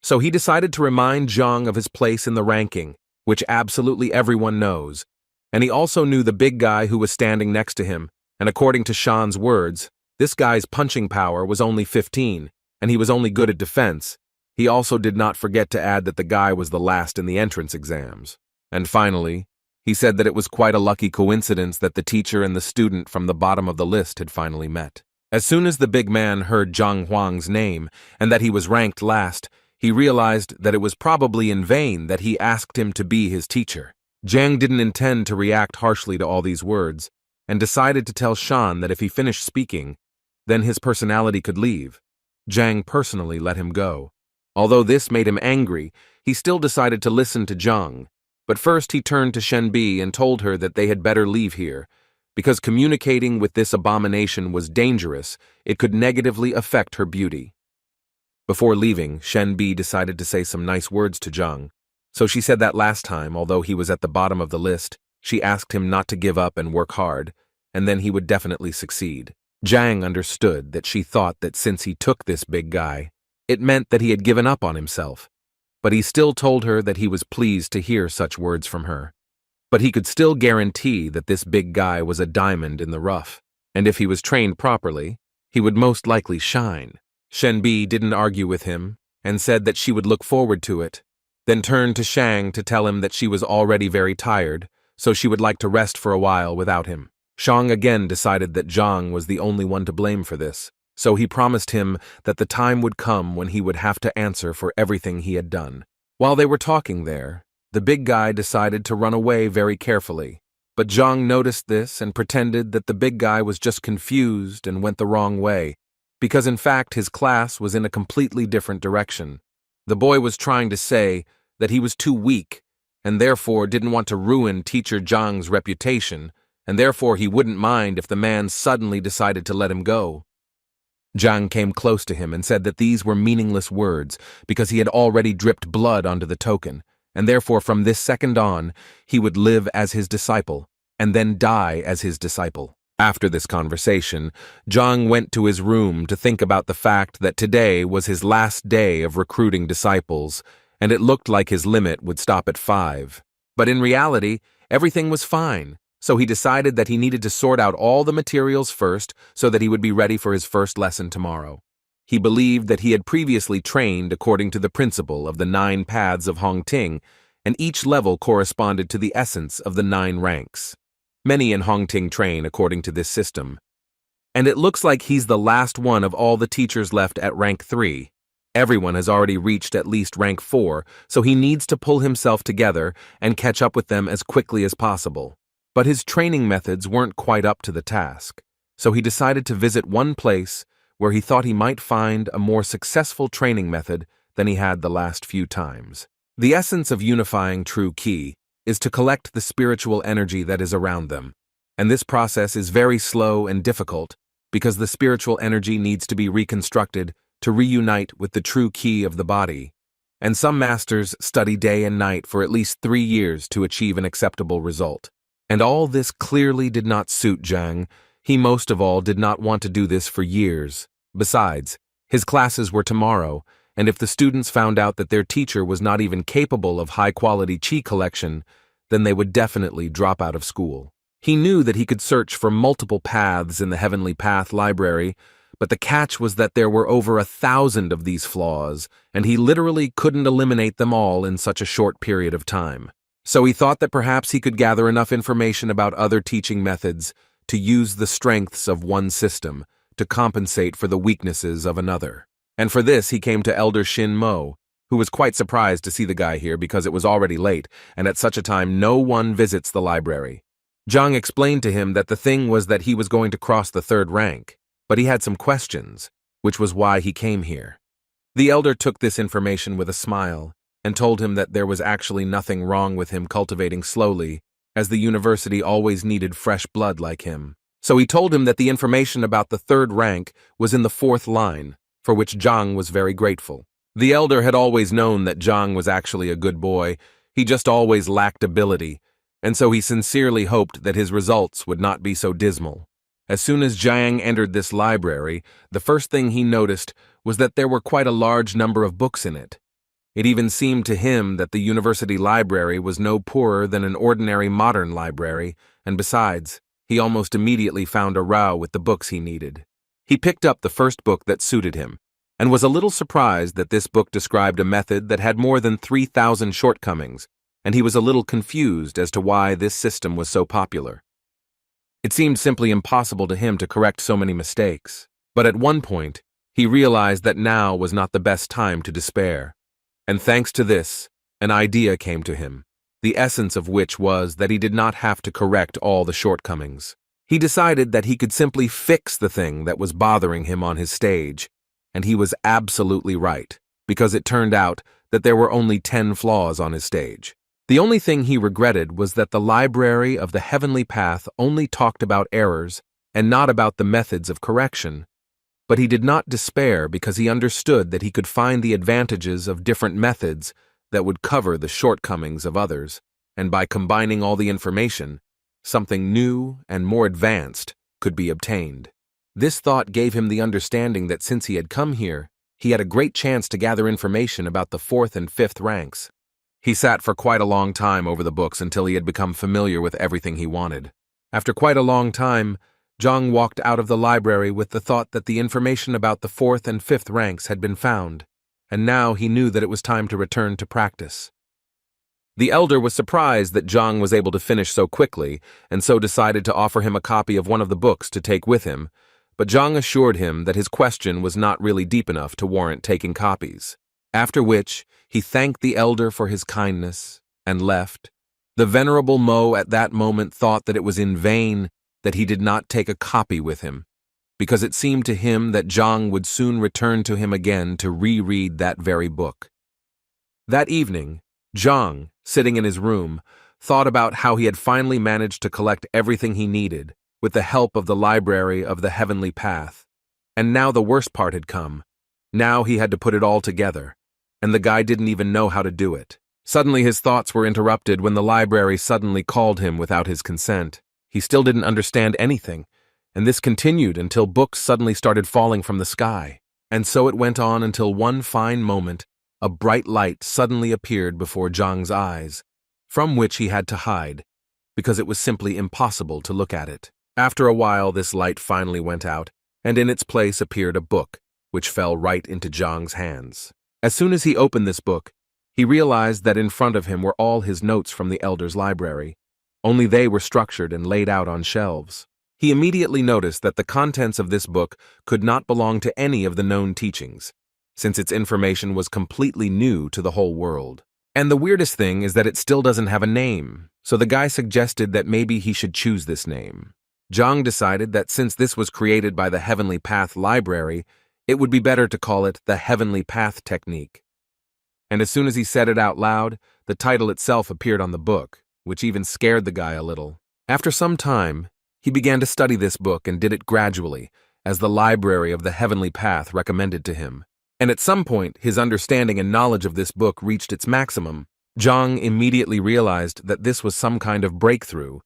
So he decided to remind Zhang of his place in the ranking, which absolutely everyone knows, and he also knew the big guy who was standing next to him, and according to Shan's words, this guy's punching power was only 15, and he was only good at defense. He also did not forget to add that the guy was the last in the entrance exams. And finally, he said that it was quite a lucky coincidence that the teacher and the student from the bottom of the list had finally met. As soon as the big man heard Zhang Huang's name and that he was ranked last, he realized that it was probably in vain that he asked him to be his teacher. Zhang didn't intend to react harshly to all these words, and decided to tell Shan that if he finished speaking, then his personality could leave. Zhang personally let him go. Although this made him angry, he still decided to listen to Zhang. But first he turned to Shenbi and told her that they had better leave here, because communicating with this abomination was dangerous. It could negatively affect her beauty. Before leaving, Shenbi decided to say some nice words to Zhang. So she said that last time, although he was at the bottom of the list, she asked him not to give up and work hard, and then he would definitely succeed. Zhang understood that she thought that since he took this big guy, it meant that he had given up on himself. But he still told her that he was pleased to hear such words from her. But he could still guarantee that this big guy was a diamond in the rough, and if he was trained properly, he would most likely shine. Shenbi didn't argue with him, and said that she would look forward to it, then turned to Shang to tell him that she was already very tired, so she would like to rest for a while without him. Shang again decided that Zhang was the only one to blame for this, so he promised him that the time would come when he would have to answer for everything he had done. While they were talking there, the big guy decided to run away very carefully, but Zhang noticed this and pretended that the big guy was just confused and went the wrong way, because in fact his class was in a completely different direction. The boy was trying to say that he was too weak and therefore didn't want to ruin teacher Zhang's reputation, and therefore he wouldn't mind if the man suddenly decided to let him go. Zhang came close to him and said that these were meaningless words because he had already dripped blood onto the token, and therefore from this second on he would live as his disciple and then die as his disciple. After this conversation, Zhang went to his room to think about the fact that today was his last day of recruiting disciples, and it looked like his limit would stop at 5. But in reality, everything was fine, so he decided that he needed to sort out all the materials first so that he would be ready for his first lesson tomorrow. He believed that he had previously trained according to the principle of the 9 paths of Hongting, and each level corresponded to the essence of the 9 ranks. Many in Hongting train according to this system. And it looks like he's the last one of all the teachers left at rank 3. Everyone has already reached at least rank 4, so he needs to pull himself together and catch up with them as quickly as possible. But his training methods weren't quite up to the task, so he decided to visit one place where he thought he might find a more successful training method than he had the last few times. The essence of unifying true ki is to collect the spiritual energy that is around them, and this process is very slow and difficult because the spiritual energy needs to be reconstructed to reunite with the true ki of the body, and some masters study day and night for at least 3 years to achieve an acceptable result. And all this clearly did not suit Zhang. He most of all did not want to do this for years. Besides, his classes were tomorrow, and if the students found out that their teacher was not even capable of high-quality qi collection, then they would definitely drop out of school. He knew that he could search for multiple paths in the Heavenly Path library, but the catch was that there were over 1,000 of these flaws, and he literally couldn't eliminate them all in such a short period of time. So he thought that perhaps he could gather enough information about other teaching methods to use the strengths of one system to compensate for the weaknesses of another. And for this he came to Elder Shin Mo, who was quite surprised to see the guy here because it was already late, and at such a time no one visits the library. Zhang explained to him that the thing was that he was going to cross the 3rd rank, but he had some questions, which was why he came here. The elder took this information with a smile and told him that there was actually nothing wrong with him cultivating slowly, as the university always needed fresh blood like him. So he told him that the information about the 3rd rank was in the 4th line, for which Zhang was very grateful. The elder had always known that Zhang was actually a good boy, he just always lacked ability, and so he sincerely hoped that his results would not be so dismal. As soon as Zhang entered this library, the first thing he noticed was that there were quite a large number of books in it. It even seemed to him that the university library was no poorer than an ordinary modern library, and besides, he almost immediately found a row with the books he needed. He picked up the first book that suited him, and was a little surprised that this book described a method that had more than 3,000 shortcomings, and he was a little confused as to why this system was so popular. It seemed simply impossible to him to correct so many mistakes, but at one point, he realized that now was not the best time to despair. And thanks to this, an idea came to him, the essence of which was that he did not have to correct all the shortcomings. He decided that he could simply fix the thing that was bothering him on his stage, and he was absolutely right, because it turned out that there were only 10 flaws on his stage. The only thing he regretted was that the library of the Heavenly Path only talked about errors and not about the methods of correction. But he did not despair because he understood that he could find the advantages of different methods that would cover the shortcomings of others, and by combining all the information, something new and more advanced could be obtained. This thought gave him the understanding that since he had come here, he had a great chance to gather information about the 4th and 5th ranks. He sat for quite a long time over the books until he had become familiar with everything he wanted. After quite a long time, Zhang walked out of the library with the thought that the information about the 4th and 5th ranks had been found, and now he knew that it was time to return to practice. The elder was surprised that Zhang was able to finish so quickly, and so decided to offer him a copy of one of the books to take with him, but Zhang assured him that his question was not really deep enough to warrant taking copies. After which, he thanked the elder for his kindness and left. The venerable Mo at that moment thought that it was in vain that he did not take a copy with him, because it seemed to him that Zhang would soon return to him again to reread that very book. That evening, Zhang, sitting in his room, thought about how he had finally managed to collect everything he needed with the help of the library of the Heavenly Path. And now the worst part had come. Now he had to put it all together, and the guy didn't even know how to do it. Suddenly his thoughts were interrupted when the library suddenly called him without his consent. He still didn't understand anything, and this continued until books suddenly started falling from the sky. And so it went on until one fine moment, a bright light suddenly appeared before Zhang's eyes, from which he had to hide, because it was simply impossible to look at it. After a while, this light finally went out, and in its place appeared a book, which fell right into Zhang's hands. As soon as he opened this book, he realized that in front of him were all his notes from the elder's library. Only they were structured and laid out on shelves. He immediately noticed that the contents of this book could not belong to any of the known teachings, since its information was completely new to the whole world. And the weirdest thing is that it still doesn't have a name, so the guy suggested that maybe he should choose this name. Zhang decided that since this was created by the Heavenly Path Library, it would be better to call it the Heavenly Path Technique. And as soon as he said it out loud, the title itself appeared on the book, which even scared the guy a little. After some time, he began to study this book and did it gradually, as the library of the Heavenly Path recommended to him. And at some point, his understanding and knowledge of this book reached its maximum. Zhang immediately realized that this was some kind of breakthrough,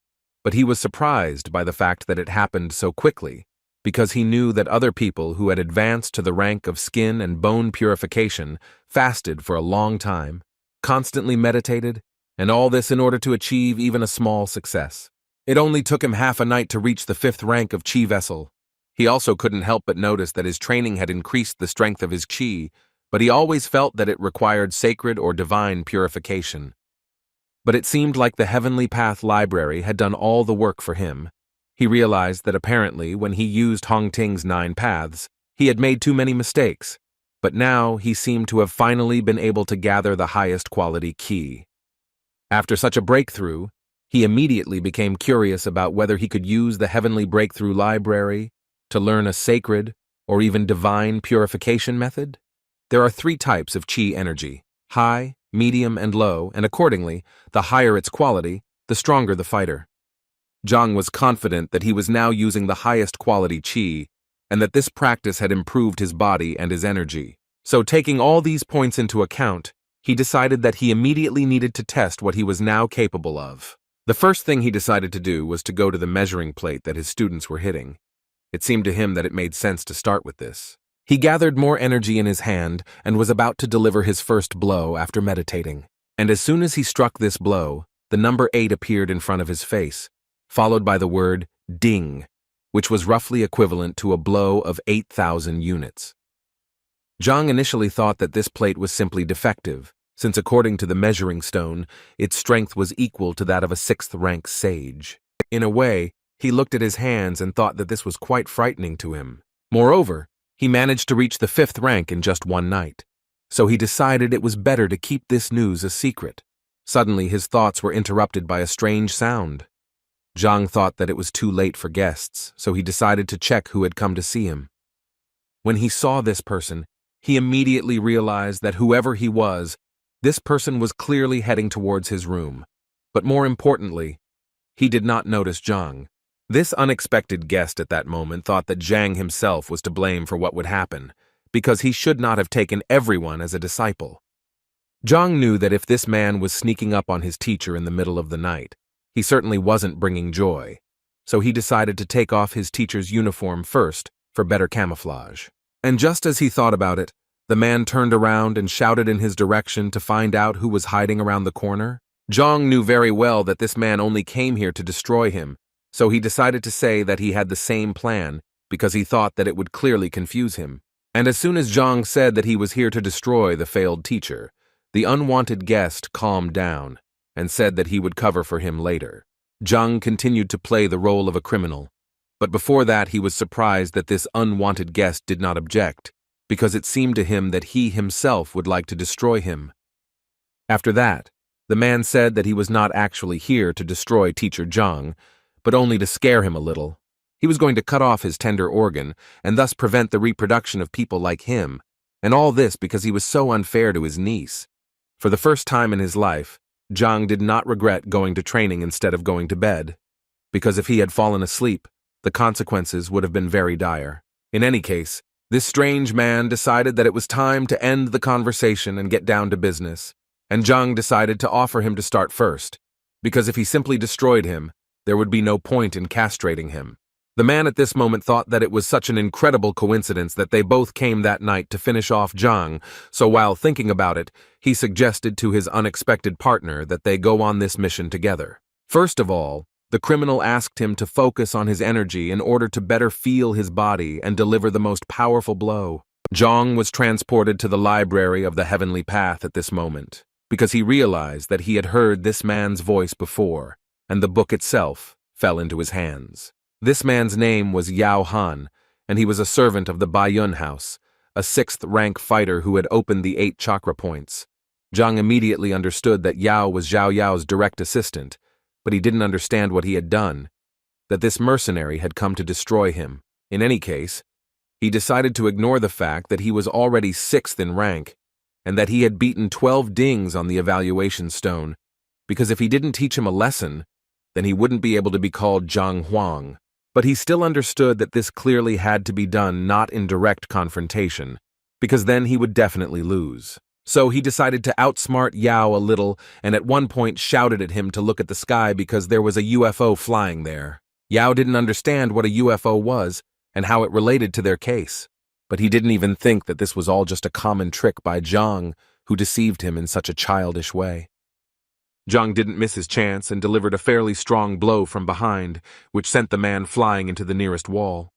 but he was surprised by the fact that it happened so quickly, because he knew that other people who had advanced to the rank of skin and bone purification fasted for a long time, constantly meditated, and all this in order to achieve even a small success. It only took him half a night to reach the 5th rank of Qi vessel. He also couldn't help but notice that his training had increased the strength of his Qi, but he always felt that it required sacred or divine purification. But it seemed like the Heavenly Path Library had done all the work for him. He realized that apparently when he used Hongting's 9 paths, he had made too many mistakes, but now he seemed to have finally been able to gather the highest quality Qi. After such a breakthrough, he immediately became curious about whether he could use the Heavenly Breakthrough Library to learn a sacred or even divine purification method. There are 3 types of Qi energy: high, medium, and low, and accordingly, the higher its quality, the stronger the fighter. Zhang was confident that he was now using the highest quality Qi, and that this practice had improved his body and his energy. So taking all these points into account, he decided that he immediately needed to test what he was now capable of. The first thing he decided to do was to go to the measuring plate that his students were hitting. It seemed to him that it made sense to start with this. He gathered more energy in his hand and was about to deliver his first blow after meditating. And as soon as he struck this blow, the number 8 appeared in front of his face, followed by the word ding, which was roughly equivalent to a blow of 8,000 units. Zhang initially thought that this plate was simply defective, since according to the measuring stone, its strength was equal to that of a 6th rank sage. In a way, he looked at his hands and thought that this was quite frightening to him. Moreover, he managed to reach the 5th rank in just one night, so he decided it was better to keep this news a secret. Suddenly, his thoughts were interrupted by a strange sound. Zhang thought that it was too late for guests, so he decided to check who had come to see him. When he saw this person, he immediately realized that whoever he was, this person was clearly heading towards his room. But more importantly, he did not notice Zhang. This unexpected guest at that moment thought that Zhang himself was to blame for what would happen, because he should not have taken everyone as a disciple. Zhang knew that if this man was sneaking up on his teacher in the middle of the night, he certainly wasn't bringing joy, so he decided to take off his teacher's uniform first for better camouflage. And just as he thought about it, the man turned around and shouted in his direction to find out who was hiding around the corner. Zhang knew very well that this man only came here to destroy him, so he decided to say that he had the same plan because he thought that it would clearly confuse him. And as soon as Zhang said that he was here to destroy the failed teacher, the unwanted guest calmed down and said that he would cover for him later. Zhang continued to play the role of a criminal, but before that he was surprised that this unwanted guest did not object, because it seemed to him that he himself would like to destroy him. After that, the man said that he was not actually here to destroy Teacher Zhang, but only to scare him a little. He was going to cut off his tender organ and thus prevent the reproduction of people like him, and all this because he was so unfair to his niece. For the first time in his life, Zhang did not regret going to training instead of going to bed, because if he had fallen asleep, the consequences would have been very dire. In any case, this strange man decided that it was time to end the conversation and get down to business, and Zhang decided to offer him to start first, because if he simply destroyed him, there would be no point in castrating him. The man at this moment thought that it was such an incredible coincidence that they both came that night to finish off Zhang, so while thinking about it, he suggested to his unexpected partner that they go on this mission together. First of all, the criminal asked him to focus on his energy in order to better feel his body and deliver the most powerful blow. Zhang was transported to the library of the Heavenly Path at this moment, because he realized that he had heard this man's voice before, and the book itself fell into his hands. This man's name was Yao Han, and he was a servant of the Baiyun house, a 6th-rank fighter who had opened the 8 chakra points. Zhang immediately understood that Yao was Zhao Yao's direct assistant, but he didn't understand what he had done, that this mercenary had come to destroy him. In any case, he decided to ignore the fact that he was already 6th in rank, and that he had beaten 12 dings on the evaluation stone, because if he didn't teach him a lesson, then he wouldn't be able to be called Zhang Huang. But he still understood that this clearly had to be done not in direct confrontation, because then he would definitely lose. So he decided to outsmart Yao a little and at one point shouted at him to look at the sky because there was a UFO flying there. Yao didn't understand what a UFO was and how it related to their case, but he didn't even think that this was all just a common trick by Zhang, who deceived him in such a childish way. Zhang didn't miss his chance and delivered a fairly strong blow from behind, which sent the man flying into the nearest wall.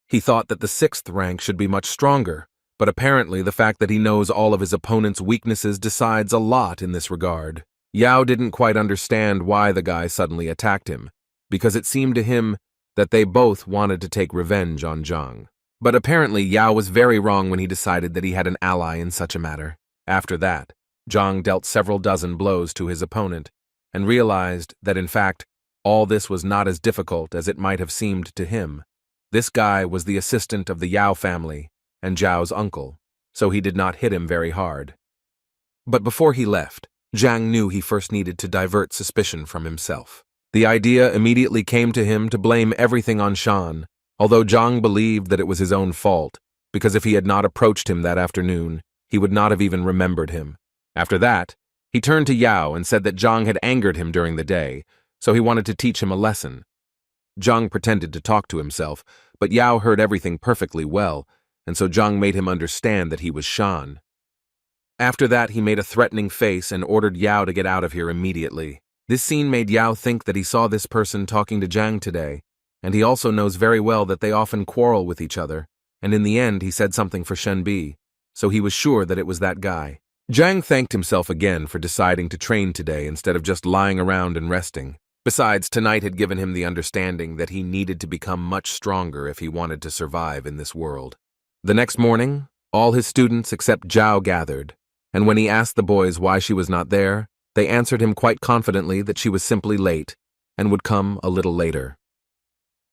He thought that the 6th rank should be much stronger, but apparently the fact that he knows all of his opponent's weaknesses decides a lot in this regard. Yao didn't quite understand why the guy suddenly attacked him, because it seemed to him that they both wanted to take revenge on Zhang. But apparently Yao was very wrong when he decided that he had an ally in such a matter. After that, Zhang dealt several dozen blows to his opponent and realized that in fact, all this was not as difficult as it might have seemed to him. This guy was the assistant of the Yao family and Zhao's uncle, so he did not hit him very hard. But before he left, Zhang knew he first needed to divert suspicion from himself. The idea immediately came to him to blame everything on Shan, although Zhang believed that it was his own fault, because if he had not approached him that afternoon, he would not have even remembered him. After that, he turned to Yao and said that Zhang had angered him during the day, so he wanted to teach him a lesson. Zhang pretended to talk to himself, but Yao heard everything perfectly well, and so Zhang made him understand that he was Shan. After that, he made a threatening face and ordered Yao to get out of here immediately. This scene made Yao think that he saw this person talking to Zhang today, and he also knows very well that they often quarrel with each other, and in the end he said something for Shenbi, so he was sure that it was that guy. Zhang thanked himself again for deciding to train today instead of just lying around and resting. Besides, tonight had given him the understanding that he needed to become much stronger if he wanted to survive in this world. The next morning, all his students except Zhao gathered, and when he asked the boys why she was not there, they answered him quite confidently that she was simply late and would come a little later.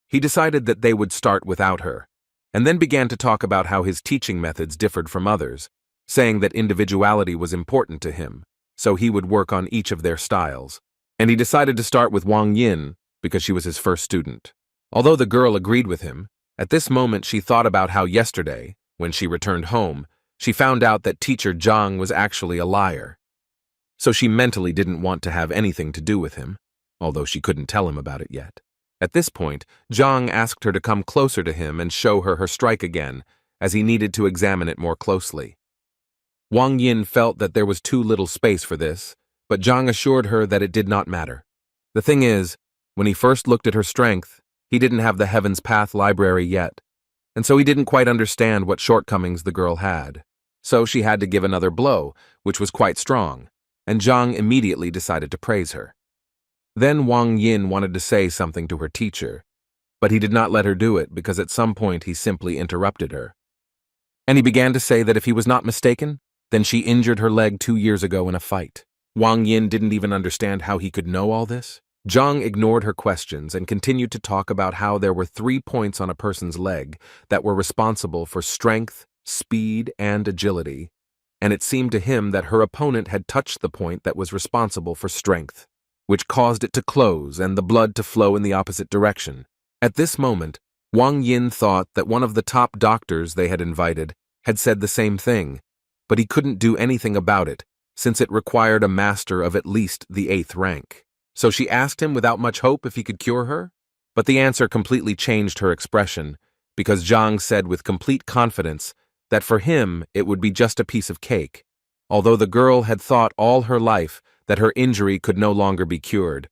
He decided that they would start without her, and then began to talk about how his teaching methods differed from others, saying that individuality was important to him, so he would work on each of their styles. And he decided to start with Wang Yin because she was his first student. Although the girl agreed with him, at this moment she thought about how yesterday, when she returned home, she found out that teacher Zhang was actually a liar. So she mentally didn't want to have anything to do with him, although she couldn't tell him about it yet. At this point, Zhang asked her to come closer to him and show her strike again, as he needed to examine it more closely. Wang Yin felt that there was too little space for this, but Zhang assured her that it did not matter. The thing is, when he first looked at her strength, he didn't have the Heaven's Path library yet, and so he didn't quite understand what shortcomings the girl had. So she had to give another blow, which was quite strong, and Zhang immediately decided to praise her. Then Wang Yin wanted to say something to her teacher, but he did not let her do it because at some point he simply interrupted her. And he began to say that if he was not mistaken, then she injured her leg 2 years ago in a fight. Wang Yin didn't even understand how he could know all this. Zhang ignored her questions and continued to talk about how there were 3 points on a person's leg that were responsible for strength, speed, and agility, and it seemed to him that her opponent had touched the point that was responsible for strength, which caused it to close and the blood to flow in the opposite direction. At this moment, Wang Yin thought that one of the top doctors they had invited had said the same thing, but he couldn't do anything about it, since it required a master of at least the 8th rank. So she asked him without much hope if he could cure her, but the answer completely changed her expression, because Zhang said with complete confidence that for him it would be just a piece of cake, although the girl had thought all her life that her injury could no longer be cured,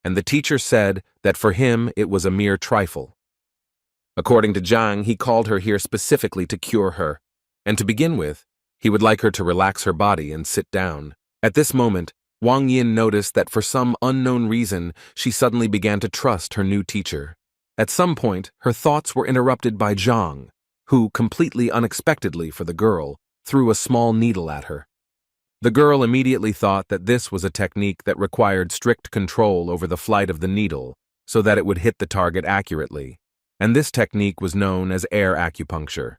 and the teacher said that for him it was a mere trifle. According to Zhang, he called her here specifically to cure her, and to begin with, he would like her to relax her body and sit down. At this moment, Wang Yin noticed that for some unknown reason, she suddenly began to trust her new teacher. At some point, her thoughts were interrupted by Zhang, who, completely unexpectedly for the girl, threw a small needle at her. The girl immediately thought that this was a technique that required strict control over the flight of the needle so that it would hit the target accurately, and this technique was known as air acupuncture.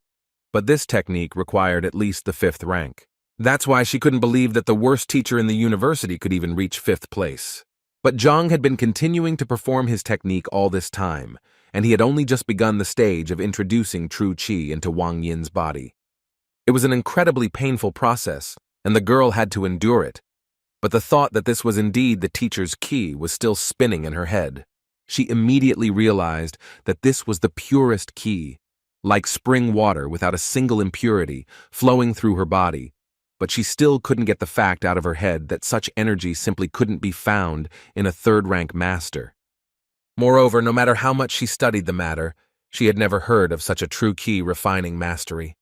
But this technique required at least the 5th rank. That's why she couldn't believe that the worst teacher in the university could even reach 5th place. But Zhang had been continuing to perform his technique all this time, and he had only just begun the stage of introducing true qi into Wang Yin's body. It was an incredibly painful process, and the girl had to endure it. But the thought that this was indeed the teacher's qi was still spinning in her head. She immediately realized that this was the purest qi, like spring water without a single impurity, flowing through her body. But she still couldn't get the fact out of her head that such energy simply couldn't be found in a 3rd-rank master. Moreover, no matter how much she studied the matter, she had never heard of such a true qi refining mastery.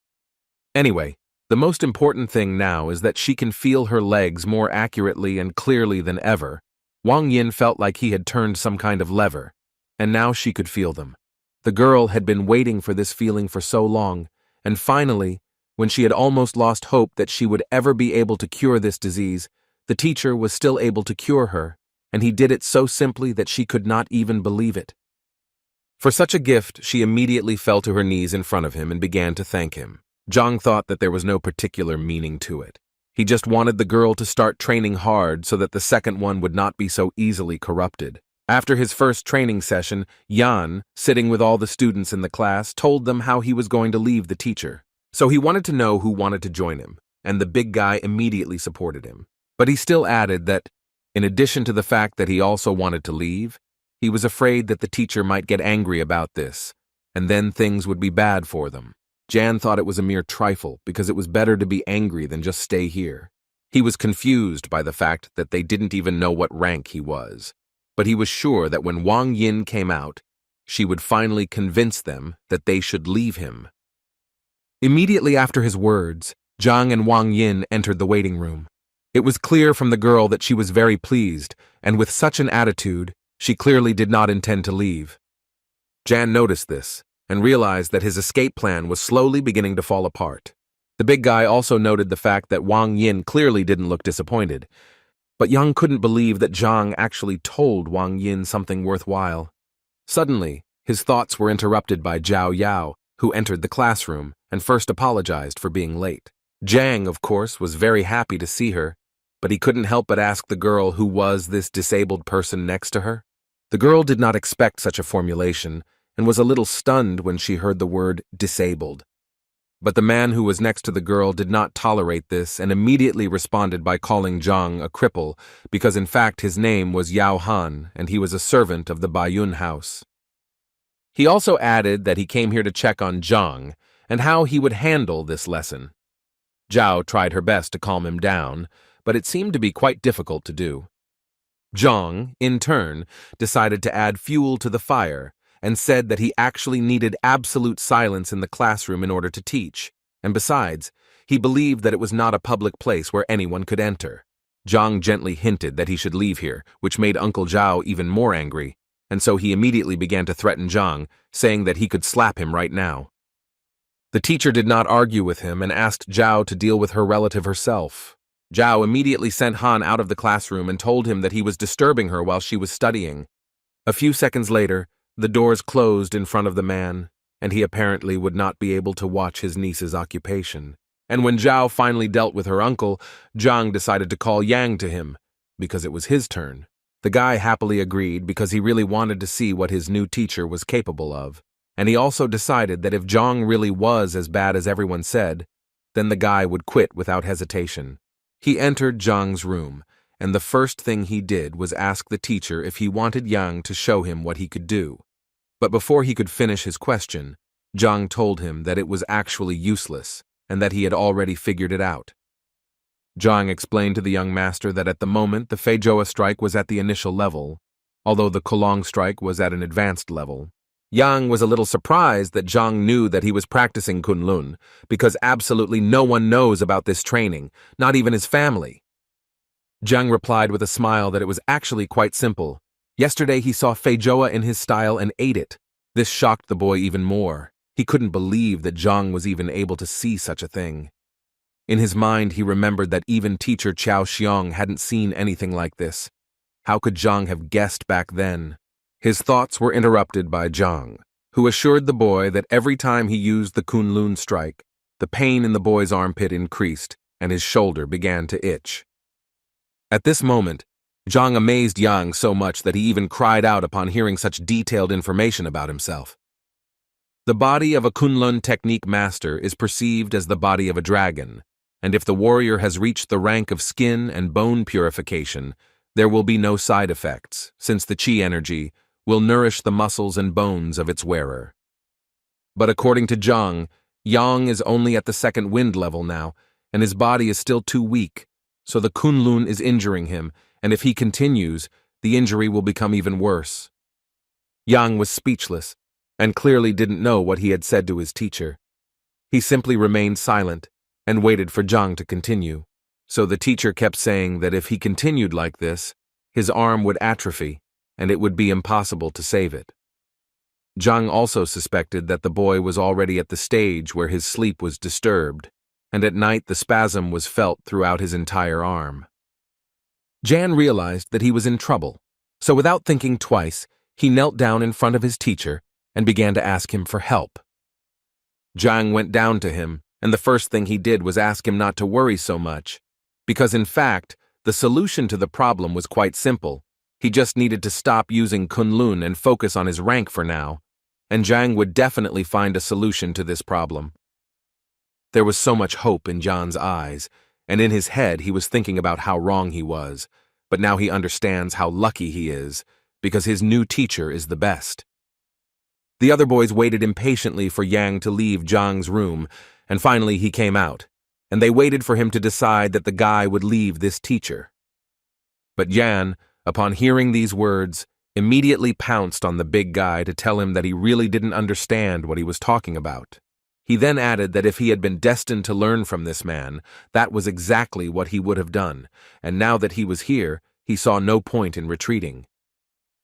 Anyway, the most important thing now is that she can feel her legs more accurately and clearly than ever. Wang Yin felt like he had turned some kind of lever, and now she could feel them. The girl had been waiting for this feeling for so long, and finally, when she had almost lost hope that she would ever be able to cure this disease, the teacher was still able to cure her, and he did it so simply that she could not even believe it. For such a gift, she immediately fell to her knees in front of him and began to thank him. Zhang thought that there was no particular meaning to it. He just wanted the girl to start training hard so that the second one would not be so easily corrupted. After his first training session, Yan, sitting with all the students in the class, told them how he was going to leave the teacher. So he wanted to know who wanted to join him, and the big guy immediately supported him. But he still added that, in addition to the fact that he also wanted to leave, he was afraid that the teacher might get angry about this, and then things would be bad for them. Jan thought it was a mere trifle because it was better to be angry than just stay here. He was confused by the fact that they didn't even know what rank he was, but he was sure that when Wang Yin came out, she would finally convince them that they should leave him. Immediately after his words, Zhang and Wang Yin entered the waiting room. It was clear from the girl that she was very pleased, and with such an attitude, she clearly did not intend to leave. Jan noticed this, and realized that his escape plan was slowly beginning to fall apart. The big guy also noted the fact that Wang Yin clearly didn't look disappointed, but Yang couldn't believe that Zhang actually told Wang Yin something worthwhile. Suddenly, his thoughts were interrupted by Zhao Yao, who entered the classroom and first apologized for being late. Zhang, of course, was very happy to see her, but he couldn't help but ask the girl who was this disabled person next to her. The girl did not expect such a formulation and was a little stunned when she heard the word disabled. But the man who was next to the girl did not tolerate this and immediately responded by calling Zhang a cripple because in fact his name was Yao Han and he was a servant of the Baiyun house. He also added that he came here to check on Zhang and how he would handle this lesson. Zhao tried her best to calm him down, but it seemed to be quite difficult to do. Zhang, in turn, decided to add fuel to the fire and said that he actually needed absolute silence in the classroom in order to teach, and besides, he believed that it was not a public place where anyone could enter. Zhang gently hinted that he should leave here, which made Uncle Zhao even more angry, and so he immediately began to threaten Zhang, saying that he could slap him right now. The teacher did not argue with him and asked Zhao to deal with her relative herself. Zhao immediately sent Han out of the classroom and told him that he was disturbing her while she was studying. A few seconds later, the doors closed in front of the man, and he apparently would not be able to watch his niece's occupation. And when Zhao finally dealt with her uncle, Zhang decided to call Yang to him, because it was his turn. The guy happily agreed because he really wanted to see what his new teacher was capable of, and he also decided that if Zhang really was as bad as everyone said, then the guy would quit without hesitation. He entered Zhang's room, and the first thing he did was ask the teacher if he wanted Yang to show him what he could do. But before he could finish his question, Zhang told him that it was actually useless and that he had already figured it out. Zhang explained to the young master that at the moment the Feijoa strike was at the initial level, although the Kolong strike was at an advanced level. Yang was a little surprised that Zhang knew that he was practicing Kunlun, because absolutely no one knows about this training, not even his family. Zhang replied with a smile that it was actually quite simple. Yesterday he saw Feijoa in his style and ate it. This shocked the boy even more. He couldn't believe that Zhang was even able to see such a thing. In his mind, he remembered that even teacher Qiao Xiong hadn't seen anything like this. How could Zhang have guessed back then? His thoughts were interrupted by Zhang, who assured the boy that every time he used the Kunlun strike, the pain in the boy's armpit increased and his shoulder began to itch. At this moment, Zhang amazed Yang so much that he even cried out upon hearing such detailed information about himself. The body of a Kunlun technique master is perceived as the body of a dragon, and if the warrior has reached the rank of skin and bone purification, there will be no side effects, since the qi energy will nourish the muscles and bones of its wearer. But according to Zhang, Yang is only at the second wind level now, and his body is still too weak, so the Kunlun is injuring him, and if he continues, the injury will become even worse. Yang was speechless, and clearly didn't know what he had said to his teacher. He simply remained silent, and waited for Zhang to continue. So the teacher kept saying that if he continued like this, his arm would atrophy, and it would be impossible to save it. Zhang also suspected that the boy was already at the stage where his sleep was disturbed, and at night the spasm was felt throughout his entire arm. Jan realized that he was in trouble, so without thinking twice, he knelt down in front of his teacher and began to ask him for help. Zhang went down to him, and the first thing he did was ask him not to worry so much, because in fact, the solution to the problem was quite simple. He just needed to stop using Kunlun and focus on his rank for now, and Zhang would definitely find a solution to this problem. There was so much hope in Jan's eyes, and in his head he was thinking about how wrong he was, but now he understands how lucky he is, because his new teacher is the best. The other boys waited impatiently for Yang to leave Zhang's room, and finally he came out, and they waited for him to decide that the guy would leave this teacher. But Yan, upon hearing these words, immediately pounced on the big guy to tell him that he really didn't understand what he was talking about. He then added that if he had been destined to learn from this man, that was exactly what he would have done, and now that he was here, he saw no point in retreating.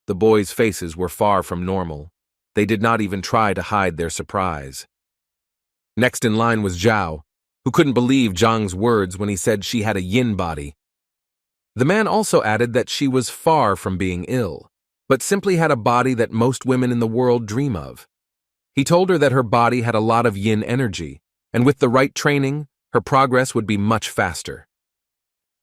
The boys' faces were far from normal. They did not even try to hide their surprise. Next in line was Zhao, who couldn't believe Zhang's words when he said she had a yin body. The man also added that she was far from being ill, but simply had a body that most women in the world dream of. He told her that her body had a lot of yin energy, and with the right training, her progress would be much faster.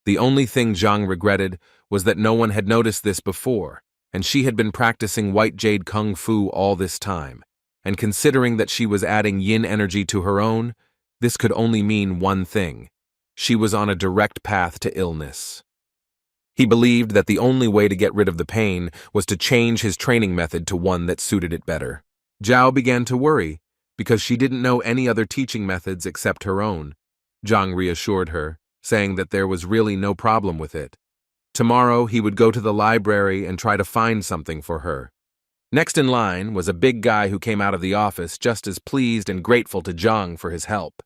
The only thing Zhang regretted was that no one had noticed this before, and she had been practicing White Jade Kung Fu all this time, and considering that she was adding yin energy to her own, this could only mean one thing: she was on a direct path to illness. He believed that the only way to get rid of the pain was to change his training method to one that suited it better. Zhao began to worry, because she didn't know any other teaching methods except her own. Zhang reassured her, saying that there was really no problem with it. Tomorrow he would go to the library and try to find something for her. Next in line was a big guy who came out of the office just as pleased and grateful to Zhang for his help.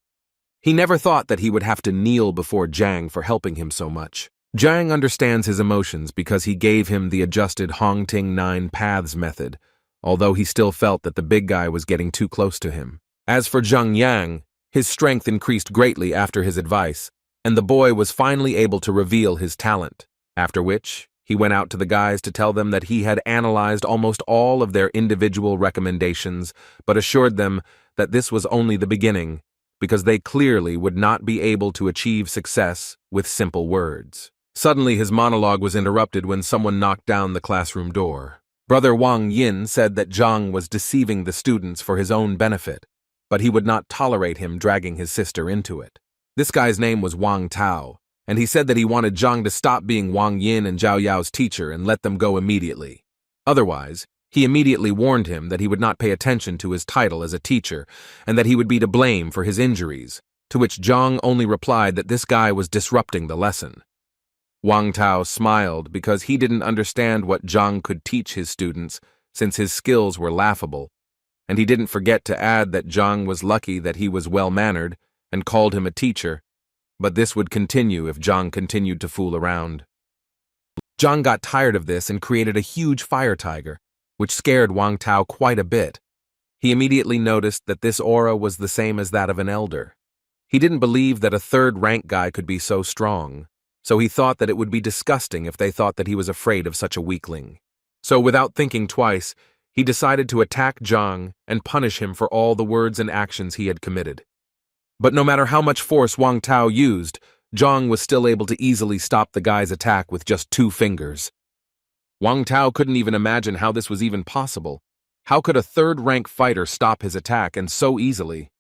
He never thought that he would have to kneel before Zhang for helping him so much. Zhang understands his emotions because he gave him the adjusted Hongting 9 Paths method, although he still felt that the big guy was getting too close to him. As for Zhang Yang, his strength increased greatly after his advice, and the boy was finally able to reveal his talent, after which he went out to the guys to tell them that he had analyzed almost all of their individual recommendations, but assured them that this was only the beginning, because they clearly would not be able to achieve success with simple words. Suddenly his monologue was interrupted when someone knocked down the classroom door. Brother Wang Yin said that Zhang was deceiving the students for his own benefit, but he would not tolerate him dragging his sister into it. This guy's name was Wang Tao, and he said that he wanted Zhang to stop being Wang Yin and Zhao Yao's teacher and let them go immediately. Otherwise, he immediately warned him that he would not pay attention to his title as a teacher and that he would be to blame for his injuries, to which Zhang only replied that this guy was disrupting the lesson. Wang Tao smiled because he didn't understand what Zhang could teach his students since his skills were laughable, and he didn't forget to add that Zhang was lucky that he was well-mannered and called him a teacher, but this would continue if Zhang continued to fool around. Zhang got tired of this and created a huge fire tiger, which scared Wang Tao quite a bit. He immediately noticed that this aura was the same as that of an elder. He didn't believe that a third-rank guy could be so strong, so he thought that it would be disgusting if they thought that he was afraid of such a weakling. So without thinking twice, he decided to attack Zhang and punish him for all the words and actions he had committed. But no matter how much force Wang Tao used, Zhang was still able to easily stop the guy's attack with just 2 fingers. Wang Tao couldn't even imagine how this was even possible. How could a third-rank fighter stop his attack and so easily?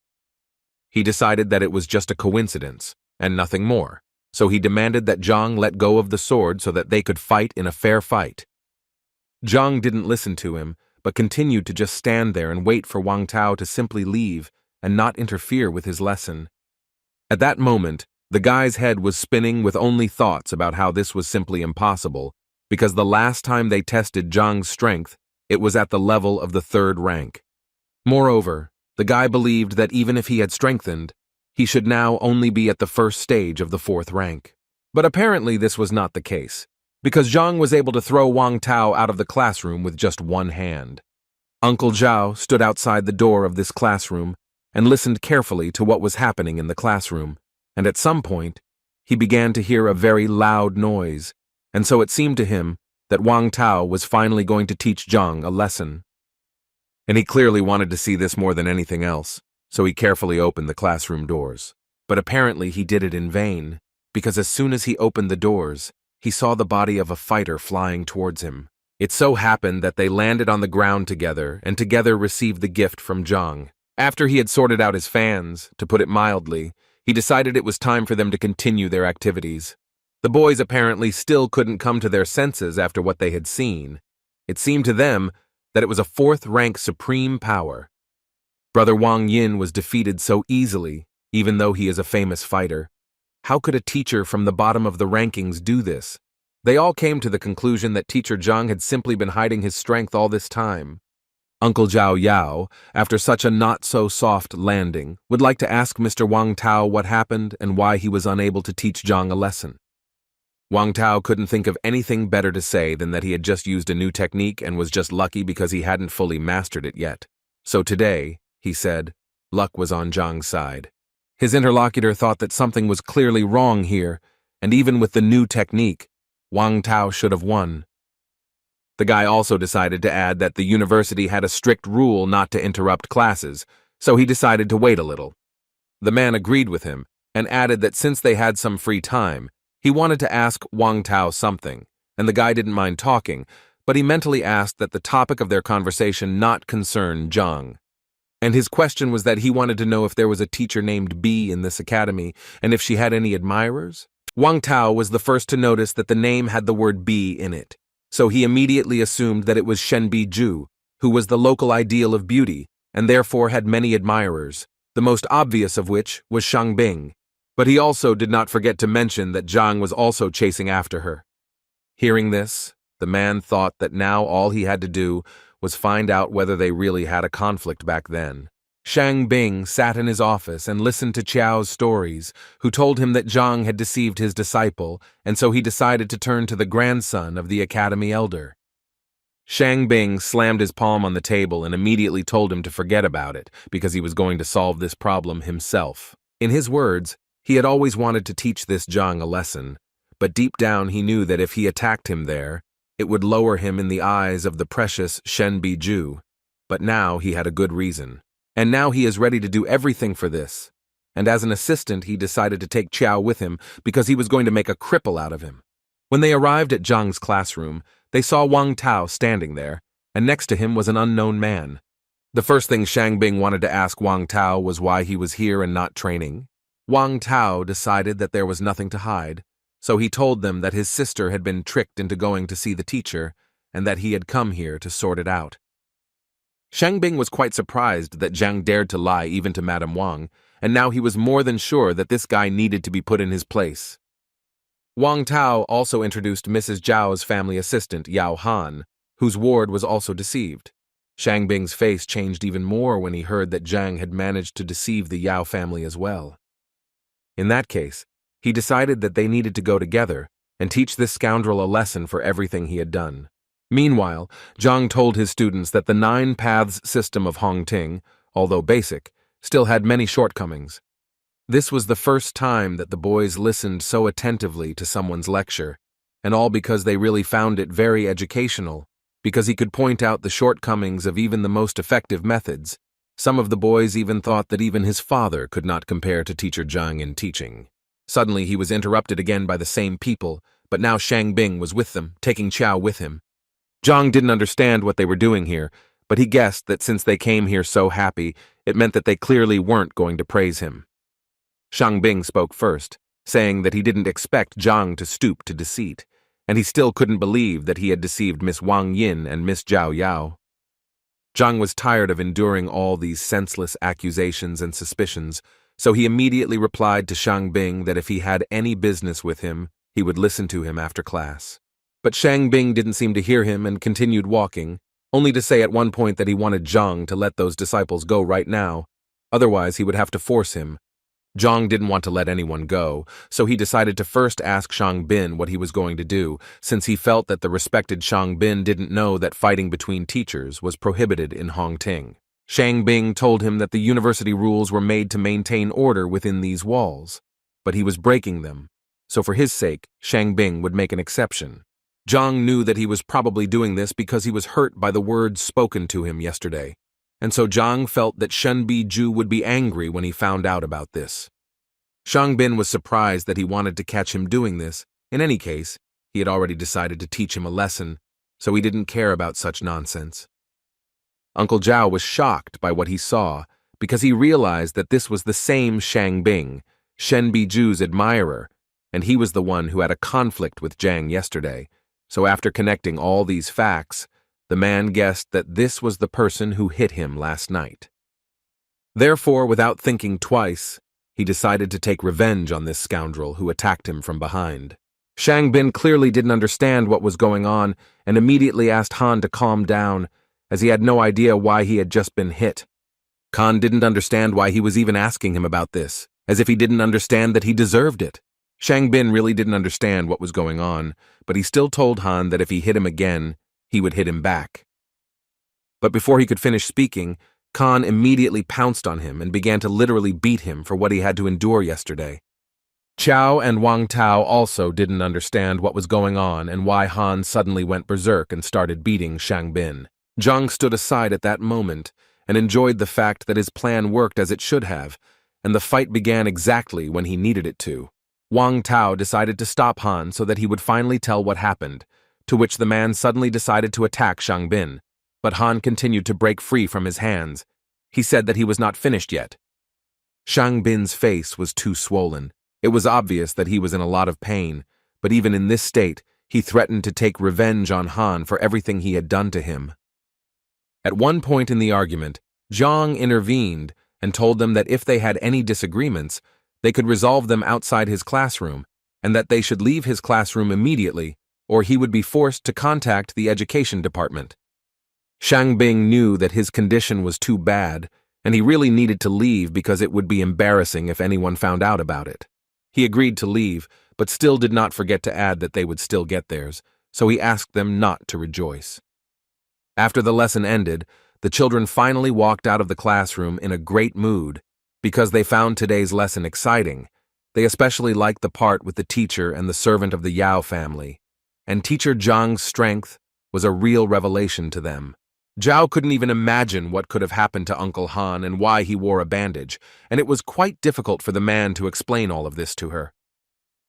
He decided that it was just a coincidence, and nothing more, so he demanded that Zhang let go of the sword so that they could fight in a fair fight. Zhang didn't listen to him, but continued to just stand there and wait for Wang Tao to simply leave and not interfere with his lesson. At that moment, the guy's head was spinning with only thoughts about how this was simply impossible, because the last time they tested Zhang's strength, it was at the level of the 3rd rank. Moreover, the guy believed that even if he had strengthened, he should now only be at the 1st stage of the 4th rank. But apparently this was not the case, because Zhang was able to throw Wang Tao out of the classroom with just 1 hand. Uncle Zhao stood outside the door of this classroom and listened carefully to what was happening in the classroom, and at some point, he began to hear a very loud noise, and so it seemed to him that Wang Tao was finally going to teach Zhang a lesson. And he clearly wanted to see this more than anything else, so he carefully opened the classroom doors. But apparently he did it in vain, because as soon as he opened the doors, he saw the body of a fighter flying towards him. It so happened that they landed on the ground together and together received the gift from Zhang. After he had sorted out his fans, to put it mildly, he decided it was time for them to continue their activities. The boys apparently still couldn't come to their senses after what they had seen. It seemed to them that it was a 4th-rank supreme power. Brother Wang Yin was defeated so easily, even though he is a famous fighter. How could a teacher from the bottom of the rankings do this? They all came to the conclusion that Teacher Zhang had simply been hiding his strength all this time. Uncle Zhao Yao, after such a not-so-soft landing, would like to ask Mr. Wang Tao what happened and why he was unable to teach Zhang a lesson. Wang Tao couldn't think of anything better to say than that he had just used a new technique and was just lucky because he hadn't fully mastered it yet. So today, he said, luck was on Zhang's side. His interlocutor thought that something was clearly wrong here, and even with the new technique, Wang Tao should have won. The guy also decided to add that the university had a strict rule not to interrupt classes, so he decided to wait a little. The man agreed with him, and added that since they had some free time, he wanted to ask Wang Tao something, and the guy didn't mind talking, but he mentally asked that the topic of their conversation not concern Zhang. And his question was that he wanted to know if there was a teacher named B in this academy, and if she had any admirers. Wang Tao was the first to notice that the name had the word B in it, so he immediately assumed that it was Shenbi Zhu, who was the local ideal of beauty, and therefore had many admirers, the most obvious of which was Shang Bing. But he also did not forget to mention that Zhang was also chasing after her. Hearing this, the man thought that now all he had to do was find out whether they really had a conflict back then. Shang Bing sat in his office and listened to Qiao's stories, who told him that Zhang had deceived his disciple, and so he decided to turn to the grandson of the academy elder. Shang Bing slammed his palm on the table and immediately told him to forget about it, because he was going to solve this problem himself. In his words, he had always wanted to teach this Zhang a lesson, but deep down he knew that if he attacked him there, it would lower him in the eyes of the precious Shenbi Zhu. But now he had a good reason. And now he is ready to do everything for this. And as an assistant, he decided to take Qiao with him because he was going to make a cripple out of him. When they arrived at Zhang's classroom, they saw Wang Tao standing there, and next to him was an unknown man. The first thing Shang Bing wanted to ask Wang Tao was why he was here and not training. Wang Tao decided that there was nothing to hide, so he told them that his sister had been tricked into going to see the teacher and that he had come here to sort it out. Shang Bing was quite surprised that Zhang dared to lie even to Madame Wang, and now he was more than sure that this guy needed to be put in his place. Wang Tao also introduced Mrs. Zhao's family assistant, Yao Han, whose ward was also deceived. Shang Bing's face changed even more when he heard that Zhang had managed to deceive the Yao family as well. In that case, he decided that they needed to go together and teach this scoundrel a lesson for everything he had done. Meanwhile, Zhang told his students that the 9 paths system of Hongting, although basic, still had many shortcomings. This was the first time that the boys listened so attentively to someone's lecture, and all because they really found it very educational, because he could point out the shortcomings of even the most effective methods. Some of the boys even thought that even his father could not compare to Teacher Zhang in teaching. Suddenly he was interrupted again by the same people, but now Shang Bing was with them, taking Qiao with him. Zhang didn't understand what they were doing here, but he guessed that since they came here so happy, it meant that they clearly weren't going to praise him. Shang Bing spoke first, saying that he didn't expect Zhang to stoop to deceit, and he still couldn't believe that he had deceived Miss Wang Yin and Miss Zhao Yao. Zhang was tired of enduring all these senseless accusations and suspicions, so he immediately replied to Shang Bing that if he had any business with him, he would listen to him after class. But Shang Bing didn't seem to hear him and continued walking, only to say at one point that he wanted Zhang to let those disciples go right now, otherwise he would have to force him. Zhang didn't want to let anyone go, so he decided to first ask Shang Bin what he was going to do, since he felt that the respected Shang Bin didn't know that fighting between teachers was prohibited in Hongting. Shang Bing told him that the university rules were made to maintain order within these walls, but he was breaking them, so for his sake, Shang Bing would make an exception. Zhang knew that he was probably doing this because he was hurt by the words spoken to him yesterday, and so Zhang felt that Shen Biju would be angry when he found out about this. Shang Bin was surprised that he wanted to catch him doing this. In any case, he had already decided to teach him a lesson, so he didn't care about such nonsense. Uncle Zhao was shocked by what he saw because he realized that this was the same Shang Bing, Shen Biju's admirer, and he was the one who had a conflict with Zhang yesterday. So after connecting all these facts, the man guessed that this was the person who hit him last night. Therefore, without thinking twice, he decided to take revenge on this scoundrel who attacked him from behind. Shang Bin clearly didn't understand what was going on and immediately asked Han to calm down, as he had no idea why he had just been hit. Han didn't understand why he was even asking him about this, as if he didn't understand that he deserved it. Shang Bin really didn't understand what was going on, but he still told Han that if he hit him again, he would hit him back. But before he could finish speaking, Khan immediately pounced on him and began to literally beat him for what he had to endure yesterday. Qiao and Wang Tao also didn't understand what was going on and why Han suddenly went berserk and started beating Shang Bin. Zhang stood aside at that moment and enjoyed the fact that his plan worked as it should have, and the fight began exactly when he needed it to. Wang Tao decided to stop Han so that he would finally tell what happened, to which the man suddenly decided to attack Shang Bin, but Han continued to break free from his hands. He said that he was not finished yet. Shang Bin's face was too swollen. It was obvious that he was in a lot of pain, but even in this state, he threatened to take revenge on Han for everything he had done to him. At one point in the argument, Zhang intervened and told them that if they had any disagreements, they could resolve them outside his classroom, and that they should leave his classroom immediately, or he would be forced to contact the education department. Shang Bing knew that his condition was too bad, and he really needed to leave because it would be embarrassing if anyone found out about it. He agreed to leave, but still did not forget to add that they would still get theirs, so he asked them not to rejoice. After the lesson ended, the children finally walked out of the classroom in a great mood, because they found today's lesson exciting. They especially liked the part with the teacher and the servant of the Yao family, and Teacher Zhang's strength was a real revelation to them. Zhao couldn't even imagine what could have happened to Uncle Han and why he wore a bandage, and it was quite difficult for the man to explain all of this to her.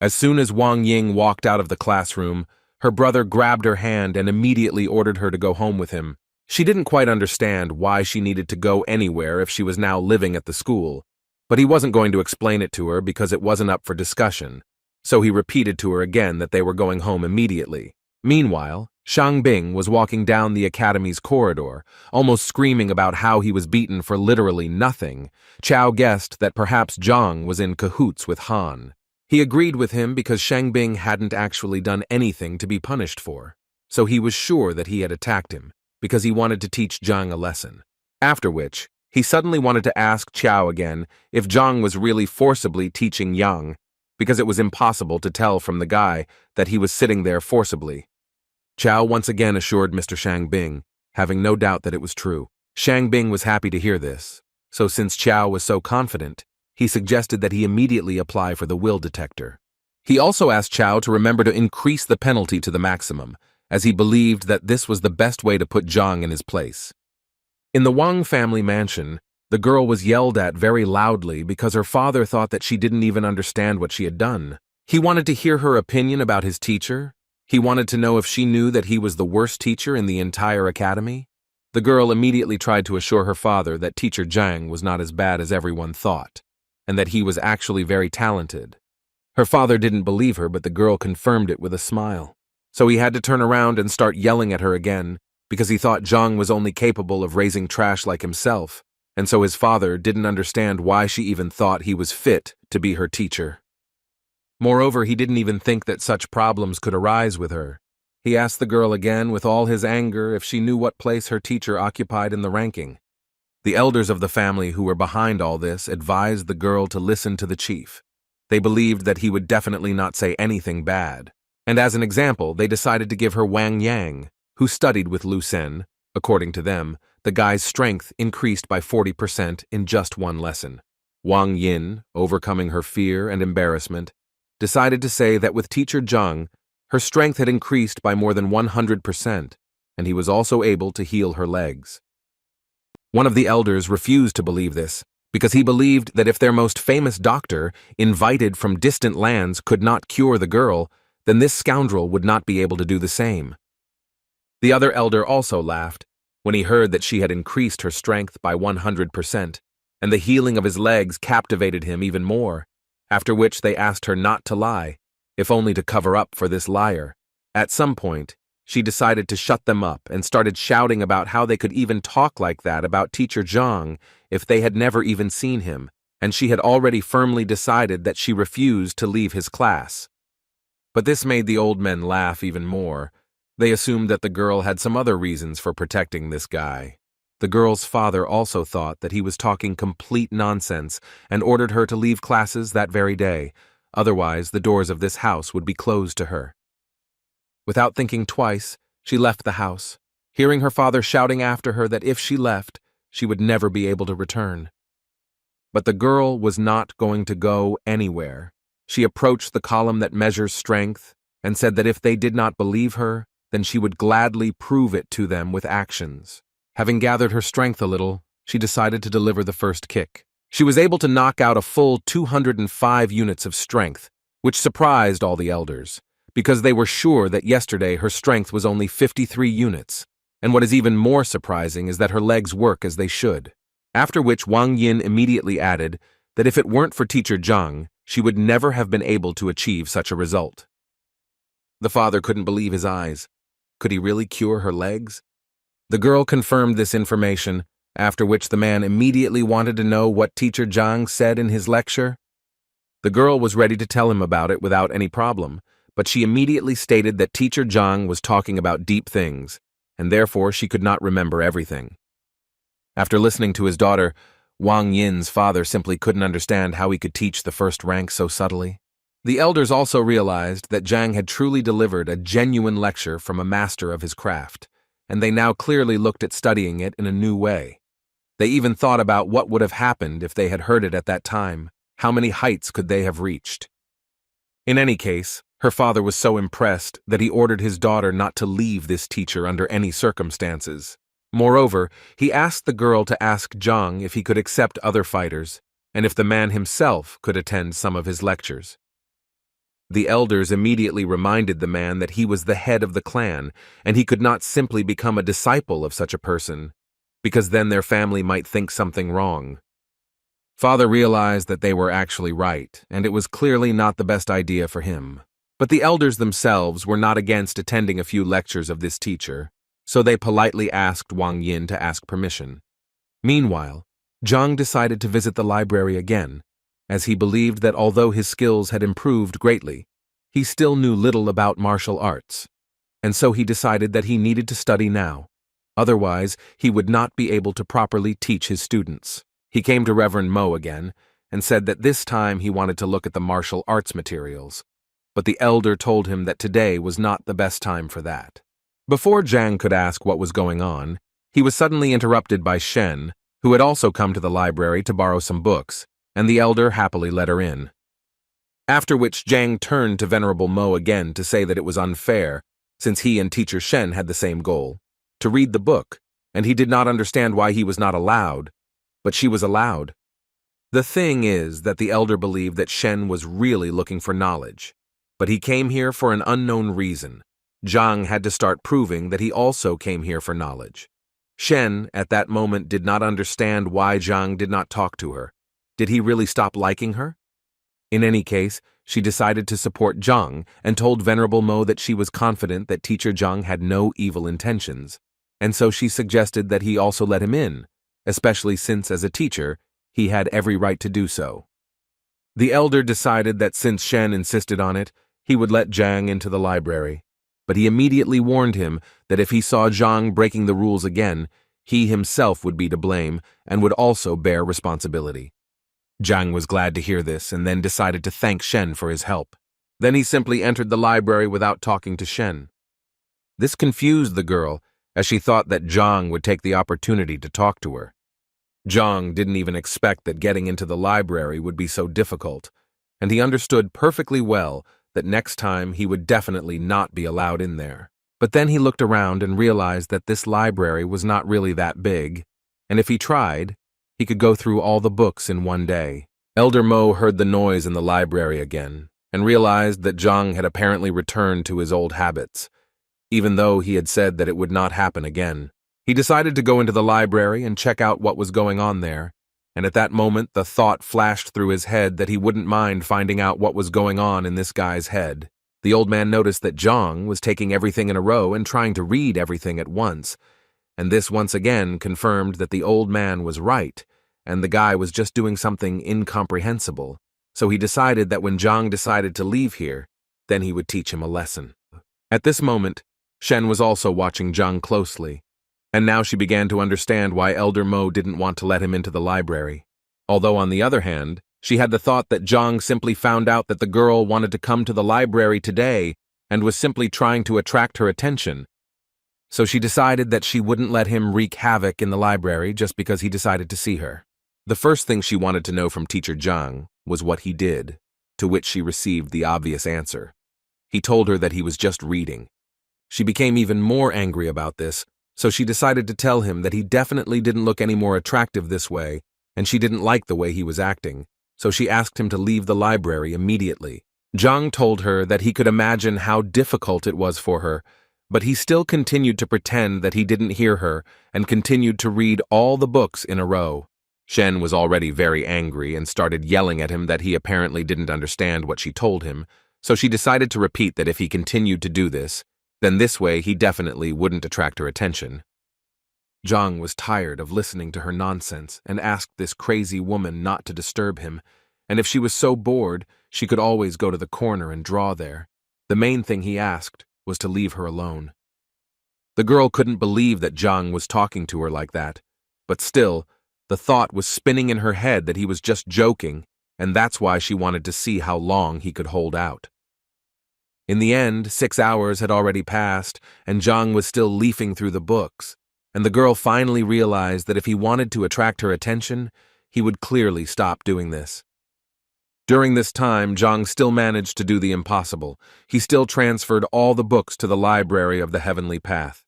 As soon as Wang Ying walked out of the classroom, her brother grabbed her hand and immediately ordered her to go home with him. She didn't quite understand why she needed to go anywhere if she was now living at the school, but he wasn't going to explain it to her because it wasn't up for discussion, so he repeated to her again that they were going home immediately. Meanwhile, Shang Bing was walking down the academy's corridor, almost screaming about how he was beaten for literally nothing. Qiao guessed that perhaps Zhang was in cahoots with Han. He agreed with him because Shang Bing hadn't actually done anything to be punished for, so he was sure that he had attacked him, because he wanted to teach Zhang a lesson. After which, he suddenly wanted to ask Qiao again if Zhang was really forcibly teaching Yang, because it was impossible to tell from the guy that he was sitting there forcibly. Chow once again assured Mr. Shang Bing, having no doubt that it was true. Shang Bing was happy to hear this, so since Chow was so confident, he suggested that he immediately apply for the will detector. He also asked Chow to remember to increase the penalty to the maximum, as he believed that this was the best way to put Zhang in his place. In the Wang family mansion, the girl was yelled at very loudly because her father thought that she didn't even understand what she had done. He wanted to hear her opinion about his teacher. He wanted to know if she knew that he was the worst teacher in the entire academy. The girl immediately tried to assure her father that teacher Zhang was not as bad as everyone thought, and that he was actually very talented. Her father didn't believe her, but the girl confirmed it with a smile. So he had to turn around and start yelling at her again, because he thought Zhang was only capable of raising trash like himself, and so his father didn't understand why she even thought he was fit to be her teacher. Moreover, he didn't even think that such problems could arise with her. He asked the girl again with all his anger if she knew what place her teacher occupied in the ranking. The elders of the family who were behind all this advised the girl to listen to the chief. They believed that he would definitely not say anything bad, and as an example, they decided to give her Wang Yang, who studied with Lu Sen. According to them, the guy's strength increased by 40% in just one lesson. Wang Yin, overcoming her fear and embarrassment, decided to say that with teacher Zhang, her strength had increased by more than 100%, and he was also able to heal her legs. One of the elders refused to believe this, because he believed that if their most famous doctor, invited from distant lands, could not cure the girl, then this scoundrel would not be able to do the same. The other elder also laughed when he heard that she had increased her strength by 100%, and the healing of his legs captivated him even more, after which they asked her not to lie, if only to cover up for this liar. At some point, she decided to shut them up and started shouting about how they could even talk like that about teacher Zhang if they had never even seen him, and she had already firmly decided that she refused to leave his class. But this made the old men laugh even more. They assumed that the girl had some other reasons for protecting this guy. The girl's father also thought that he was talking complete nonsense and ordered her to leave classes that very day. Otherwise, the doors of this house would be closed to her. Without thinking twice, she left the house, hearing her father shouting after her that if she left, she would never be able to return. But the girl was not going to go anywhere. She approached the column that measures strength and said that if they did not believe her, then she would gladly prove it to them with actions. Having gathered her strength a little, she decided to deliver the first kick. She was able to knock out a full 205 units of strength, which surprised all the elders, because they were sure that yesterday her strength was only 53 units, and what is even more surprising is that her legs work as they should. After which Wang Yin immediately added that if it weren't for teacher Zhang, she would never have been able to achieve such a result. The father couldn't believe his eyes. Could he really cure her legs? The girl confirmed this information, after which the man immediately wanted to know what teacher Zhang said in his lecture. The girl was ready to tell him about it without any problem, but she immediately stated that teacher Zhang was talking about deep things, and therefore she could not remember everything. After listening to his daughter, Wang Yin's father simply couldn't understand how he could teach the first rank so subtly. The elders also realized that Zhang had truly delivered a genuine lecture from a master of his craft, and they now clearly looked at studying it in a new way. They even thought about what would have happened if they had heard it at that time. How many heights could they have reached? In any case, her father was so impressed that he ordered his daughter not to leave this teacher under any circumstances. Moreover, he asked the girl to ask Zhang if he could accept other fighters, and if the man himself could attend some of his lectures. The elders immediately reminded the man that he was the head of the clan, and he could not simply become a disciple of such a person, because then their family might think something wrong. Father realized that they were actually right, and it was clearly not the best idea for him. But the elders themselves were not against attending a few lectures of this teacher, so they politely asked Wang Yin to ask permission. Meanwhile, Zhang decided to visit the library again, as he believed that although his skills had improved greatly, he still knew little about martial arts, and so he decided that he needed to study now. Otherwise, he would not be able to properly teach his students. He came to Reverend Mo again and said that this time he wanted to look at the martial arts materials, but the elder told him that today was not the best time for that. Before Jiang could ask what was going on, he was suddenly interrupted by Shen, who had also come to the library to borrow some books, and the elder happily let her in. After which Jiang turned to Venerable Mo again to say that it was unfair, since he and Teacher Shen had the same goal, to read the book, and he did not understand why he was not allowed, but she was allowed. The thing is that the elder believed that Shen was really looking for knowledge, but he came here for an unknown reason. Jiang had to start proving that he also came here for knowledge. Shen, at that moment, did not understand why Jiang did not talk to her. Did he really stop liking her? In any case, she decided to support Jiang and told Venerable Mo that she was confident that Teacher Jiang had no evil intentions, and so she suggested that he also let him in, especially since, as a teacher, he had every right to do so. The elder decided that since Shen insisted on it, he would let Jiang into the library, but he immediately warned him that if he saw Jiang breaking the rules again, he himself would be to blame and would also bear responsibility. Jiang was glad to hear this and then decided to thank Shen for his help. Then he simply entered the library without talking to Shen. This confused the girl, as she thought that Jiang would take the opportunity to talk to her. Jiang didn't even expect that getting into the library would be so difficult, and he understood perfectly well that next time he would definitely not be allowed in there. But then he looked around and realized that this library was not really that big, and if he tried, he could go through all the books in one day. Elder Mo heard the noise in the library again, and realized that Jiang had apparently returned to his old habits, even though he had said that it would not happen again. He decided to go into the library and check out what was going on there, and at that moment the thought flashed through his head that he wouldn't mind finding out what was going on in this guy's head. The old man noticed that Jiang was taking everything in a row and trying to read everything at once, and this once again confirmed that the old man was right, and the guy was just doing something incomprehensible, so he decided that when Jiang decided to leave here, then he would teach him a lesson. At this moment, Shen was also watching Jiang closely, and now she began to understand why Elder Mo didn't want to let him into the library. Although on the other hand, she had the thought that Jiang simply found out that the girl wanted to come to the library today and was simply trying to attract her attention. So she decided that she wouldn't let him wreak havoc in the library just because he decided to see her. The first thing she wanted to know from Teacher Jiang was what he did, to which she received the obvious answer. He told her that he was just reading. She became even more angry about this, so she decided to tell him that he definitely didn't look any more attractive this way, and she didn't like the way he was acting, so she asked him to leave the library immediately. Jiang told her that he could imagine how difficult it was for her, but he still continued to pretend that he didn't hear her and continued to read all the books in a row. Shen was already very angry and started yelling at him that he apparently didn't understand what she told him, so she decided to repeat that if he continued to do this, then this way he definitely wouldn't attract her attention. Jiang was tired of listening to her nonsense and asked this crazy woman not to disturb him, and if she was so bored, she could always go to the corner and draw there. The main thing he asked was to leave her alone. The girl couldn't believe that Jiang was talking to her like that, but still, the thought was spinning in her head that he was just joking, and that's why she wanted to see how long he could hold out. In the end, 6 hours had already passed, and Jiang was still leafing through the books, and the girl finally realized that if he wanted to attract her attention, he would clearly stop doing this. During this time, Jiang still managed to do the impossible. He still transferred all the books to the library of the Heavenly Path.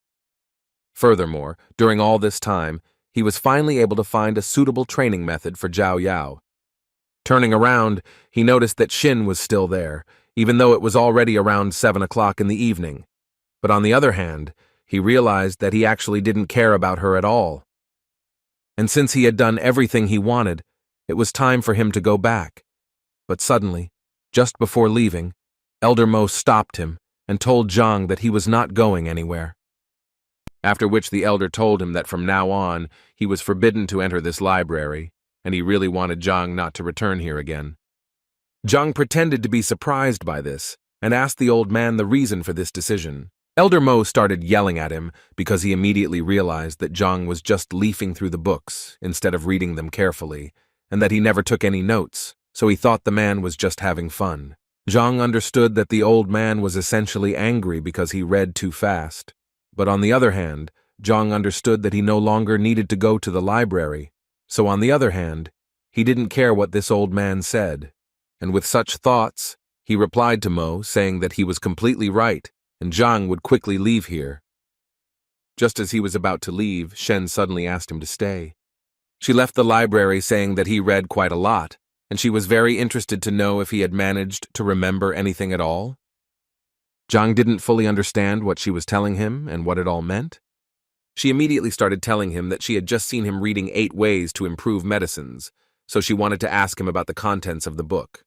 Furthermore, during all this time, he was finally able to find a suitable training method for Zhao Yao. Turning around, he noticed that Xin was still there, even though it was already around 7 o'clock in the evening. But on the other hand, he realized that he actually didn't care about her at all. And since he had done everything he wanted, it was time for him to go back. But suddenly, just before leaving, Elder Mo stopped him and told Jiang that he was not going anywhere. After which the elder told him that from now on, he was forbidden to enter this library, and he really wanted Jiang not to return here again. Jiang pretended to be surprised by this and asked the old man the reason for this decision. Elder Mo started yelling at him because he immediately realized that Jiang was just leafing through the books instead of reading them carefully, and that he never took any notes, so he thought the man was just having fun. Jiang understood that the old man was essentially angry because he read too fast, But on the other hand, Zhang understood that he no longer needed to go to the library. So on the other hand, he didn't care what this old man said. And with such thoughts, he replied to Mo, saying that he was completely right, and Zhang would quickly leave here. Just as he was about to leave, Shen suddenly asked him to stay. She left the library saying that he read quite a lot, and she was very interested to know if he had managed to remember anything at all. Zhang didn't fully understand what she was telling him and what it all meant. She immediately started telling him that she had just seen him reading 8 Ways to Improve Medicines, so she wanted to ask him about the contents of the book.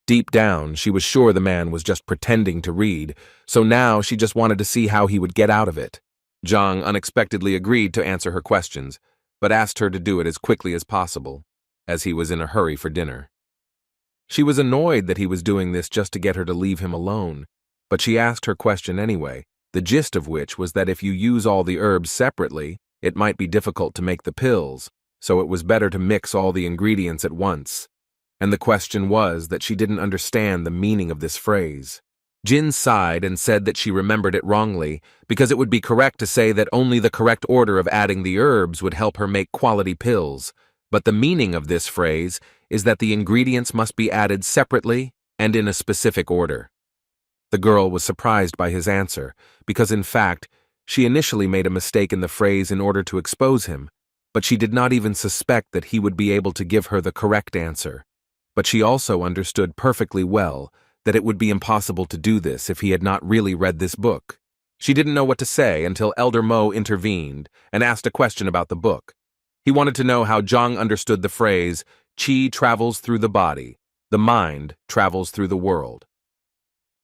Deep down, she was sure the man was just pretending to read, so now she just wanted to see how he would get out of it. Zhang unexpectedly agreed to answer her questions, but asked her to do it as quickly as possible, as he was in a hurry for dinner. She was annoyed that he was doing this just to get her to leave him alone, but she asked her question anyway, the gist of which was that if you use all the herbs separately, it might be difficult to make the pills, so it was better to mix all the ingredients at once. And the question was that she didn't understand the meaning of this phrase. Jin sighed and said that she remembered it wrongly, because it would be correct to say that only the correct order of adding the herbs would help her make quality pills, but the meaning of this phrase is that the ingredients must be added separately and in a specific order. The girl was surprised by his answer, because in fact, she initially made a mistake in the phrase in order to expose him, but she did not even suspect that he would be able to give her the correct answer. But she also understood perfectly well that it would be impossible to do this if he had not really read this book. She didn't know what to say until Elder Mo intervened and asked a question about the book. He wanted to know how Zhang understood the phrase, "Qi travels through the body, the mind travels through the world."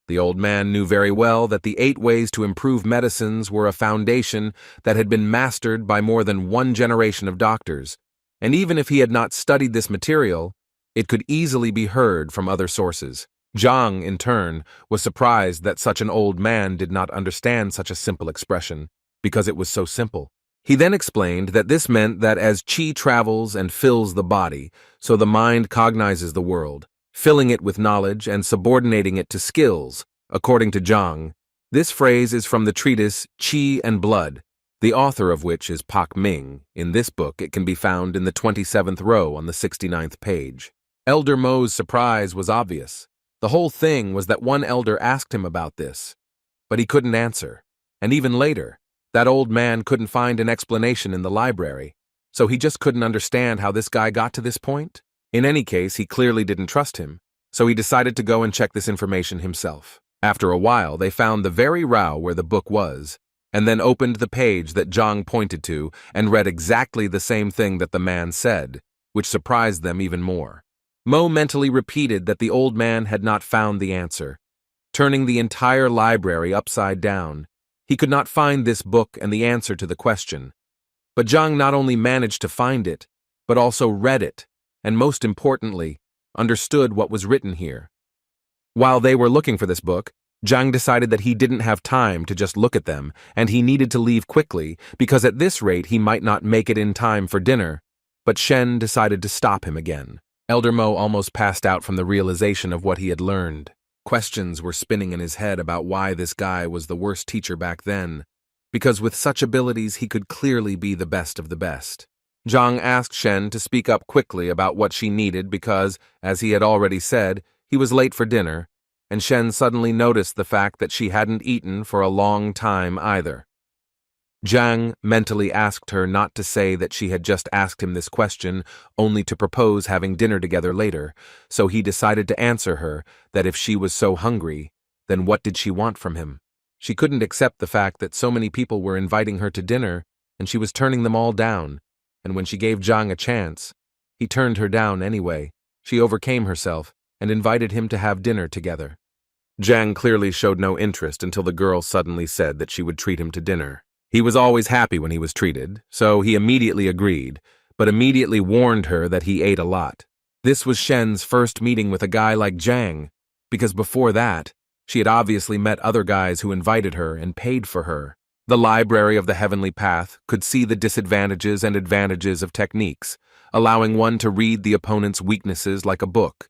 The old man knew very well that the 8 Ways to Improve Medicines were a foundation that had been mastered by more than one generation of doctors, and even if he had not studied this material, it could easily be heard from other sources. Zhang, in turn, was surprised that such an old man did not understand such a simple expression, because it was so simple. He then explained that this meant that as qi travels and fills the body, so the mind cognizes the world, filling it with knowledge and subordinating it to skills, according to Zhang. This phrase is from the treatise Qi and Blood, the author of which is Pak Ming. In this book, it can be found in the 27th row on the 69th page. Elder Mo's surprise was obvious. The whole thing was that one elder asked him about this, but he couldn't answer. And even later, that old man couldn't find an explanation in the library, so he just couldn't understand how this guy got to this point. In any case, he clearly didn't trust him, so he decided to go and check this information himself. After a while, they found the very row where the book was, and then opened the page that Zhang pointed to and read exactly the same thing that the man said, which surprised them even more. Mo mentally repeated that the old man had not found the answer, turning the entire library upside down. He could not find this book and the answer to the question. But Zhang not only managed to find it, but also read it, and most importantly, understood what was written here. While they were looking for this book, Zhang decided that he didn't have time to just look at them, and he needed to leave quickly, because at this rate he might not make it in time for dinner. But Shen decided to stop him again. Elder Mo almost passed out from the realization of what he had learned. Questions were spinning in his head about why this guy was the worst teacher back then, because with such abilities he could clearly be the best of the best. Zhang asked Shen to speak up quickly about what she needed because, as he had already said, he was late for dinner, and Shen suddenly noticed the fact that she hadn't eaten for a long time either. Zhang mentally asked her not to say that she had just asked him this question only to propose having dinner together later, so he decided to answer her that if she was so hungry, then what did she want from him? She couldn't accept the fact that so many people were inviting her to dinner, and she was turning them all down, and when she gave Zhang a chance, he turned her down anyway. She overcame herself and invited him to have dinner together. Zhang clearly showed no interest until the girl suddenly said that she would treat him to dinner. He was always happy when he was treated, so he immediately agreed, but immediately warned her that he ate a lot. This was Shen's first meeting with a guy like Zhang, because before that, she had obviously met other guys who invited her and paid for her. The Library of the Heavenly Path could see the disadvantages and advantages of techniques, allowing one to read the opponent's weaknesses like a book,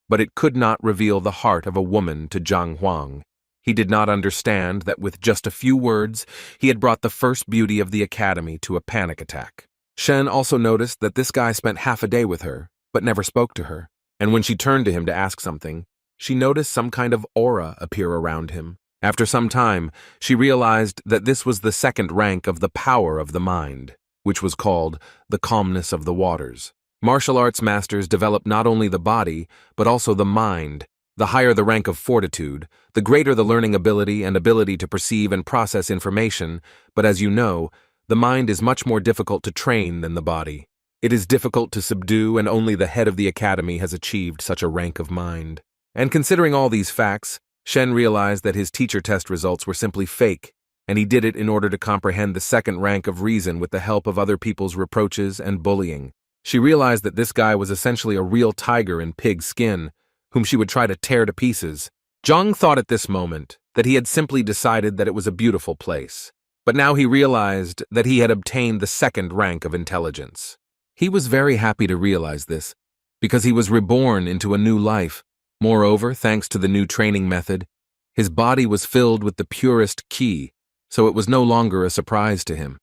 but it could not reveal the heart of a woman to Zhang Huang. He did not understand that with just a few words, he had brought the first beauty of the academy to a panic attack. Shen also noticed that this guy spent half a day with her, but never spoke to her. And when she turned to him to ask something, she noticed some kind of aura appear around him. After some time, she realized that this was the second rank of the power of the mind, which was called the calmness of the waters. Martial arts masters develop not only the body, but also the mind. The higher the rank of fortitude, the greater the learning ability and ability to perceive and process information, but as you know, the mind is much more difficult to train than the body. It is difficult to subdue, and only the head of the academy has achieved such a rank of mind. And considering all these facts, Shen realized that his teacher test results were simply fake, and he did it in order to comprehend the second rank of reason with the help of other people's reproaches and bullying. She realized that this guy was essentially a real tiger in pig skin, whom she would try to tear to pieces. Zhang thought at this moment that he had simply decided that it was a beautiful place, but now he realized that he had obtained the second rank of intelligence. He was very happy to realize this, because he was reborn into a new life. Moreover, thanks to the new training method, his body was filled with the purest qi, so it was no longer a surprise to him.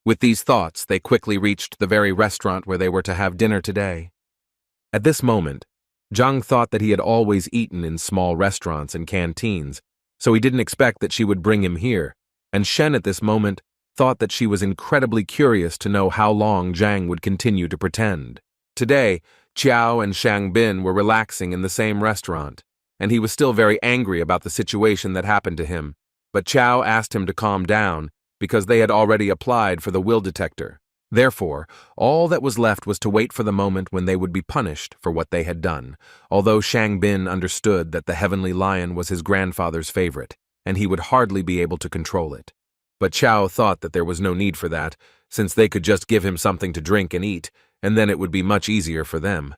With these thoughts, they quickly reached the very restaurant where they were to have dinner today. At this moment, Zhang thought that he had always eaten in small restaurants and canteens, so he didn't expect that she would bring him here, and Shen at this moment thought that she was incredibly curious to know how long Zhang would continue to pretend. Today, Qiao and Shang Bin were relaxing in the same restaurant, and he was still very angry about the situation that happened to him, but Qiao asked him to calm down because they had already applied for the will detector. Therefore, all that was left was to wait for the moment when they would be punished for what they had done, although Shang Bin understood that the heavenly lion was his grandfather's favorite, and he would hardly be able to control it. But Qiao thought that there was no need for that, since they could just give him something to drink and eat, and then it would be much easier for them.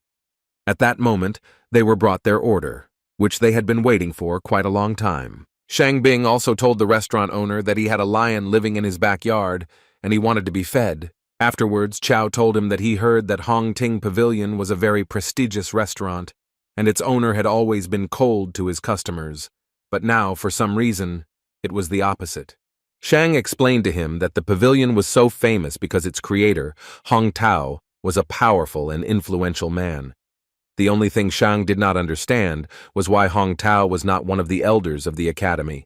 At that moment, they were brought their order, which they had been waiting for quite a long time. Shang Bing also told the restaurant owner that he had a lion living in his backyard, and he wanted to be fed. Afterwards, Qiao told him that he heard that Hong Ting Pavilion was a very prestigious restaurant, and its owner had always been cold to his customers, but now, for some reason, it was the opposite. Shang explained to him that the pavilion was so famous because its creator, Hong Tao, was a powerful and influential man. The only thing Shang did not understand was why Hong Tao was not one of the elders of the academy.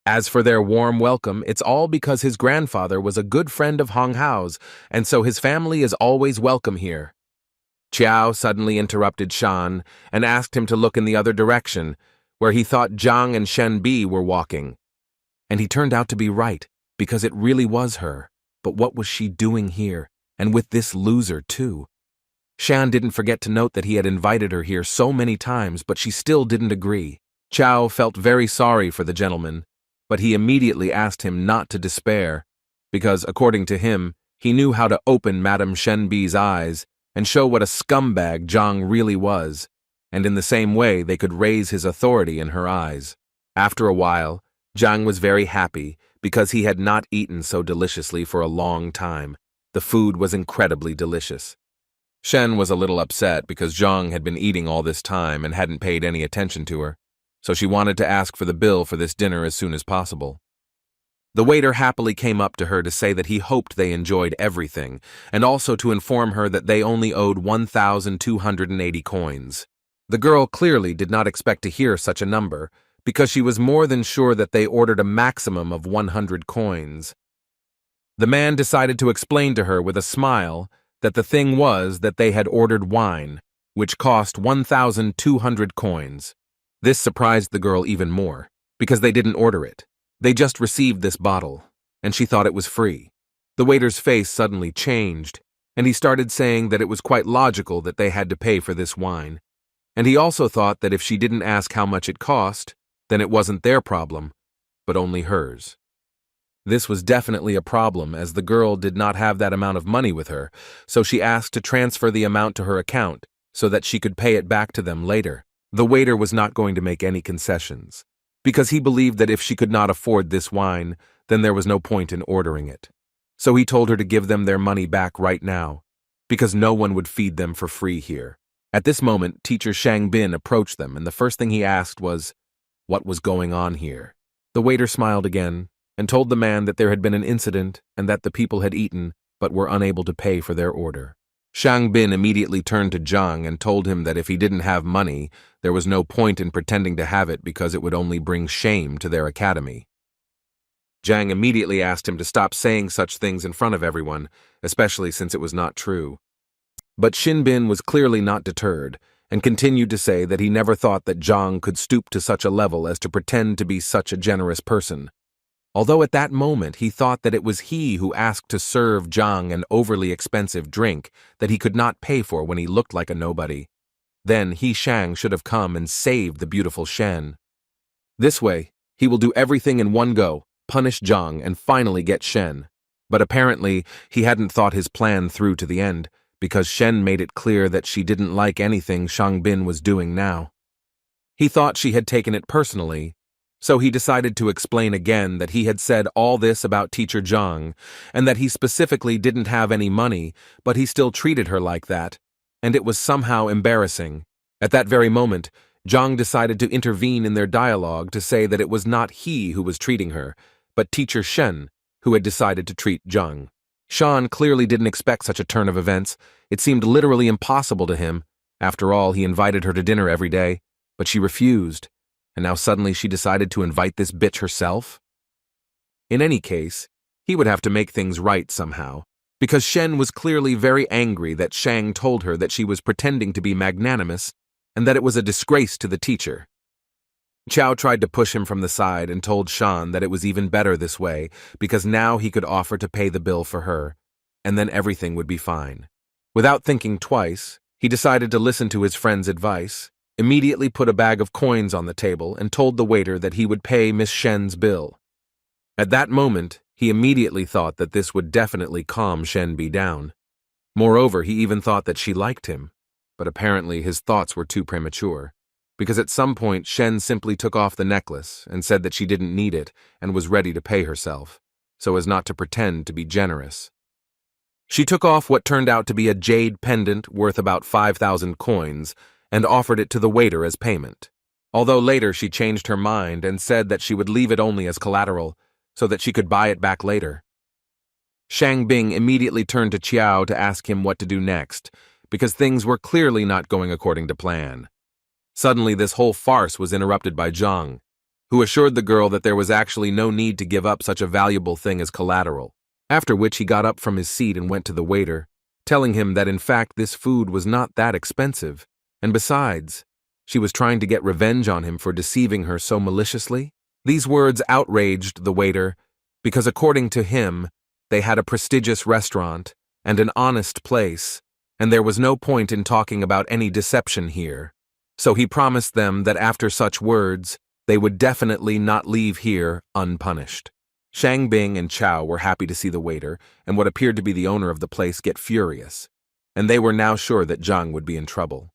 As for their warm welcome, it's all because his grandfather was a good friend of Hong Hao's, and so his family is always welcome here. Qiao suddenly interrupted Shan and asked him to look in the other direction, where he thought Zhang and Shen Bi were walking. And he turned out to be right, because it really was her. But what was she doing here, and with this loser too? Shan didn't forget to note that he had invited her here so many times, but she still didn't agree. Qiao felt very sorry for the gentleman, but he immediately asked him not to despair, because, according to him, he knew how to open Madame Shenbi's eyes and show what a scumbag Zhang really was, and in the same way they could raise his authority in her eyes. After a while, Zhang was very happy because he had not eaten so deliciously for a long time. The food was incredibly delicious. Shen was a little upset because Zhang had been eating all this time and hadn't paid any attention to her, so she wanted to ask for the bill for this dinner as soon as possible. The waiter happily came up to her to say that he hoped they enjoyed everything, and also to inform her that they only owed 1,280 coins. The girl clearly did not expect to hear such a number, because she was more than sure that they ordered a maximum of 100 coins. The man decided to explain to her with a smile that the thing was that they had ordered wine, which cost 1,200 coins. This surprised the girl even more, because they didn't order it. They just received this bottle, and she thought it was free. The waiter's face suddenly changed, and he started saying that it was quite logical that they had to pay for this wine. And he also thought that if she didn't ask how much it cost, then it wasn't their problem, but only hers. This was definitely a problem, as the girl did not have that amount of money with her, so she asked to transfer the amount to her account so that she could pay it back to them later. The waiter was not going to make any concessions, because he believed that if she could not afford this wine, then there was no point in ordering it. So he told her to give them their money back right now, because no one would feed them for free here. At this moment, teacher Shang Bin approached them, and the first thing he asked was, what was going on here. The waiter smiled again and told the man that there had been an incident and that the people had eaten but were unable to pay for their order. Shang Bin immediately turned to Zhang and told him that if he didn't have money, there was no point in pretending to have it because it would only bring shame to their academy. Zhang immediately asked him to stop saying such things in front of everyone, especially since it was not true. But Xin Bin was clearly not deterred and continued to say that he never thought that Zhang could stoop to such a level as to pretend to be such a generous person. Although at that moment he thought that it was he who asked to serve Zhang an overly expensive drink that he could not pay for when he looked like a nobody. Then he, Shang, should have come and saved the beautiful Shen. This way, he will do everything in one go, punish Zhang and finally get Shen. But apparently, he hadn't thought his plan through to the end, because Shen made it clear that she didn't like anything Shang Bin was doing now. He thought she had taken it personally, so he decided to explain again that he had said all this about teacher Zhang, and that he specifically didn't have any money, but he still treated her like that, and it was somehow embarrassing. At that very moment, Zhang decided to intervene in their dialogue to say that it was not he who was treating her, but teacher Shen, who had decided to treat Zhang. Shan clearly didn't expect such a turn of events. It seemed literally impossible to him. After all, he invited her to dinner every day, but she refused, and now suddenly she decided to invite this bitch herself? In any case, he would have to make things right somehow, because Shen was clearly very angry that Shang told her that she was pretending to be magnanimous and that it was a disgrace to the teacher. Chao tried to push him from the side and told Shan that it was even better this way because now he could offer to pay the bill for her, and then everything would be fine. Without thinking twice, he decided to listen to his friend's advice, immediately put a bag of coins on the table and told the waiter that he would pay Miss Shen's bill. At that moment, he immediately thought that this would definitely calm Shen Bi down. Moreover, he even thought that she liked him, but apparently his thoughts were too premature, because at some point Shen simply took off the necklace and said that she didn't need it and was ready to pay herself, so as not to pretend to be generous. She took off what turned out to be a jade pendant worth about 5,000 coins and offered it to the waiter as payment, although later she changed her mind and said that she would leave it only as collateral so that she could buy it back later. Shang Bing immediately turned to Qiao to ask him what to do next, because things were clearly not going according to plan. Suddenly, this whole farce was interrupted by Zhang, who assured the girl that there was actually no need to give up such a valuable thing as collateral, after which he got up from his seat and went to the waiter, telling him that in fact this food was not that expensive, and besides, she was trying to get revenge on him for deceiving her so maliciously. These words outraged the waiter, because according to him, they had a prestigious restaurant and an honest place, and there was no point in talking about any deception here. So he promised them that after such words, they would definitely not leave here unpunished. Shang Bing and Chao were happy to see the waiter and what appeared to be the owner of the place get furious, and they were now sure that Zhang would be in trouble.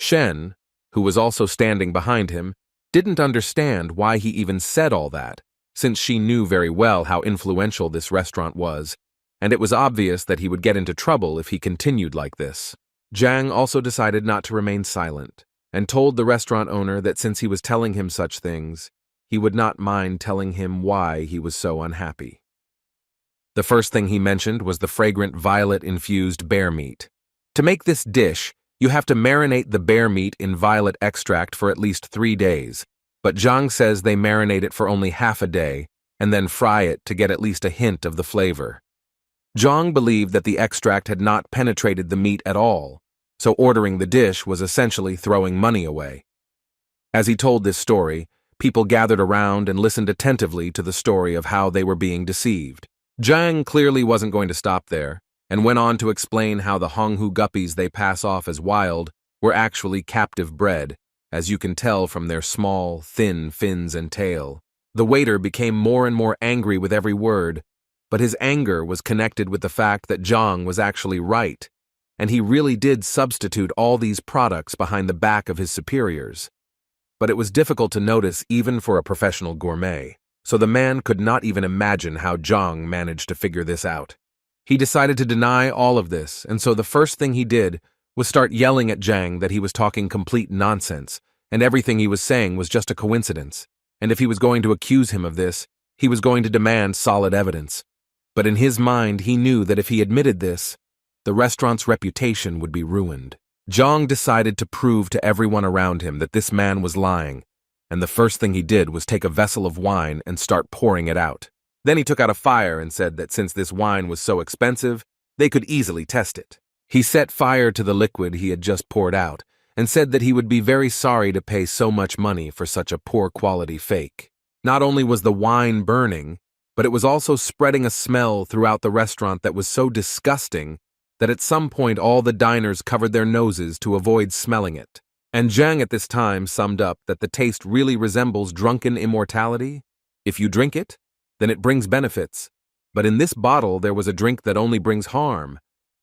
Shen, who was also standing behind him, didn't understand why he even said all that, since she knew very well how influential this restaurant was, and it was obvious that he would get into trouble if he continued like this. Zhang also decided not to remain silent, and told the restaurant owner that since he was telling him such things, he would not mind telling him why he was so unhappy. The first thing he mentioned was the fragrant violet-infused bear meat. To make this dish, you have to marinate the bear meat in violet extract for at least 3 days, but Zhang says they marinate it for only half a day and then fry it to get at least a hint of the flavor. Zhang believed that the extract had not penetrated the meat at all, so ordering the dish was essentially throwing money away. As he told this story, people gathered around and listened attentively to the story of how they were being deceived. Zhang clearly wasn't going to stop there, and went on to explain how the Honghu guppies they pass off as wild were actually captive bred, as you can tell from their small, thin fins and tail. The waiter became more and more angry with every word, but his anger was connected with the fact that Zhang was actually right, and he really did substitute all these products behind the back of his superiors. But it was difficult to notice even for a professional gourmet, so the man could not even imagine how Zhang managed to figure this out. He decided to deny all of this, and so the first thing he did was start yelling at Zhang that he was talking complete nonsense, and everything he was saying was just a coincidence, and if he was going to accuse him of this, he was going to demand solid evidence. But in his mind, he knew that if he admitted this, the restaurant's reputation would be ruined. Zhang decided to prove to everyone around him that this man was lying, and the first thing he did was take a vessel of wine and start pouring it out. Then he took out a fire and said that since this wine was so expensive, they could easily test it. He set fire to the liquid he had just poured out and said that he would be very sorry to pay so much money for such a poor quality fake. Not only was the wine burning, but it was also spreading a smell throughout the restaurant that was so disgusting that at some point all the diners covered their noses to avoid smelling it. And Zhang at this time summed up that the taste really resembles drunken immortality. If you drink it, then it brings benefits. But in this bottle there was a drink that only brings harm,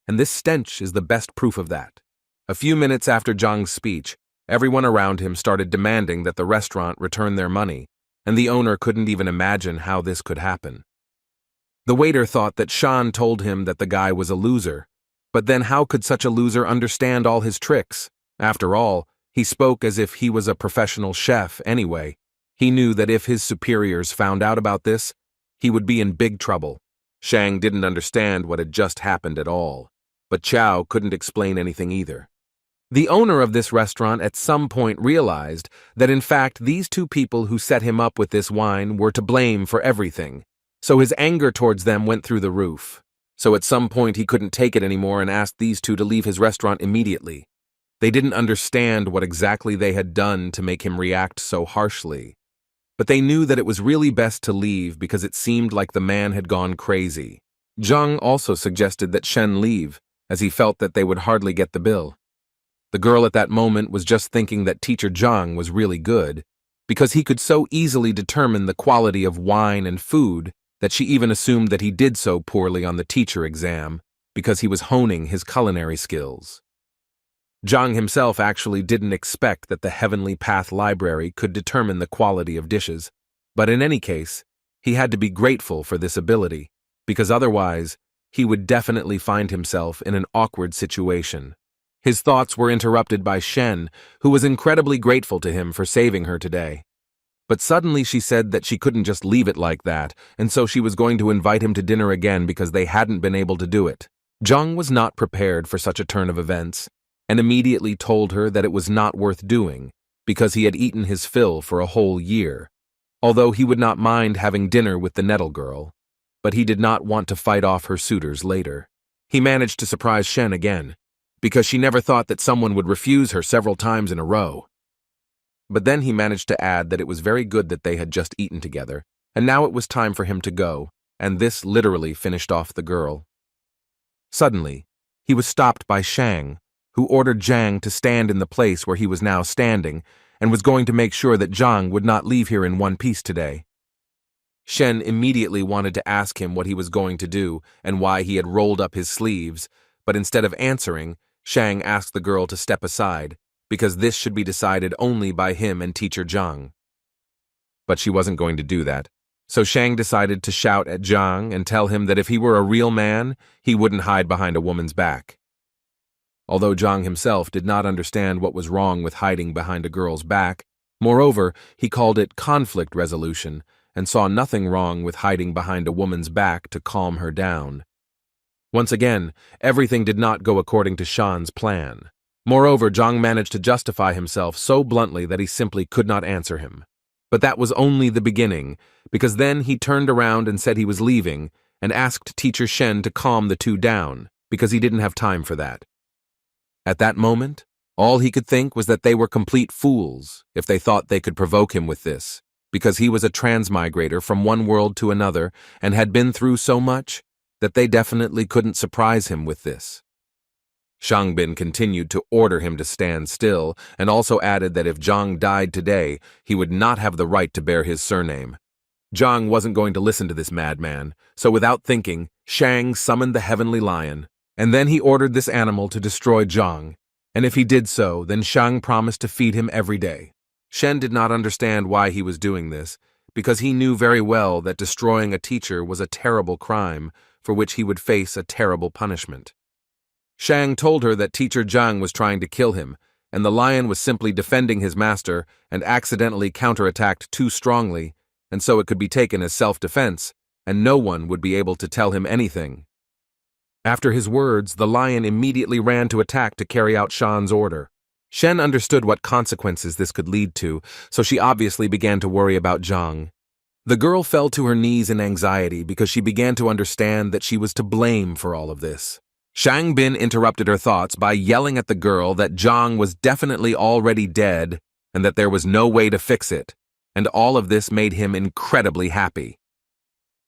and this stench is the best proof of that. A few minutes after Zhang's speech, everyone around him started demanding that the restaurant return their money, and the owner couldn't even imagine how this could happen. The waiter thought that Shan told him that the guy was a loser, but then how could such a loser understand all his tricks? After all, he spoke as if he was a professional chef anyway. He knew that if his superiors found out about this, he would be in big trouble. Shang didn't understand what had just happened at all, but Chow couldn't explain anything either. The owner of this restaurant at some point realized that in fact these two people who set him up with this wine were to blame for everything, so his anger towards them went through the roof. So at some point he couldn't take it anymore and asked these two to leave his restaurant immediately. They didn't understand what exactly they had done to make him react so harshly, but they knew that it was really best to leave because it seemed like the man had gone crazy. Zhang also suggested that Shen leave, as he felt that they would hardly get the bill. The girl at that moment was just thinking that Teacher Zhang was really good, because he could so easily determine the quality of wine and food that she even assumed that he did so poorly on the teacher exam because he was honing his culinary skills. Zhang himself actually didn't expect that the Heavenly Path Library could determine the quality of dishes, but in any case, he had to be grateful for this ability, because otherwise, he would definitely find himself in an awkward situation. His thoughts were interrupted by Shen, who was incredibly grateful to him for saving her today. But suddenly she said that she couldn't just leave it like that, and so she was going to invite him to dinner again because they hadn't been able to do it. Zhang was not prepared for such a turn of events, and immediately told her that it was not worth doing, because he had eaten his fill for a whole year, although he would not mind having dinner with the Nettle girl, but he did not want to fight off her suitors later. He managed to surprise Shen again, because she never thought that someone would refuse her several times in a row. But then he managed to add that it was very good that they had just eaten together, and now it was time for him to go, and this literally finished off the girl. Suddenly, he was stopped by Shang, who ordered Zhang to stand in the place where he was now standing, and was going to make sure that Zhang would not leave here in one piece today. Shen immediately wanted to ask him what he was going to do and why he had rolled up his sleeves, but instead of answering, Shang asked the girl to step aside, because this should be decided only by him and Teacher Zhang. But she wasn't going to do that, so Shang decided to shout at Zhang and tell him that if he were a real man, he wouldn't hide behind a woman's back. Although Zhang himself did not understand what was wrong with hiding behind a girl's back, moreover, he called it conflict resolution and saw nothing wrong with hiding behind a woman's back to calm her down. Once again, everything did not go according to Shan's plan. Moreover, Zhang managed to justify himself so bluntly that he simply could not answer him. But that was only the beginning, because then he turned around and said he was leaving and asked Teacher Shen to calm the two down, because he didn't have time for that. At that moment, all he could think was that they were complete fools if they thought they could provoke him with this, because he was a transmigrator from one world to another and had been through so much that they definitely couldn't surprise him with this. Shangbin continued to order him to stand still and also added that if Zhang died today, he would not have the right to bear his surname. Zhang wasn't going to listen to this madman, so without thinking, Shang summoned the heavenly lion, and then he ordered this animal to destroy Zhang, and if he did so, then Shang promised to feed him every day. Shen did not understand why he was doing this, because he knew very well that destroying a teacher was a terrible crime for which he would face a terrible punishment. Shang told her that Teacher Zhang was trying to kill him, and the lion was simply defending his master and accidentally counterattacked too strongly, and so it could be taken as self-defense, and no one would be able to tell him anything. After his words, the lion immediately ran to attack to carry out Shan's order. Shen understood what consequences this could lead to, so she obviously began to worry about Zhang. The girl fell to her knees in anxiety because she began to understand that she was to blame for all of this. Shang Bin interrupted her thoughts by yelling at the girl that Zhang was definitely already dead and that there was no way to fix it, and all of this made him incredibly happy.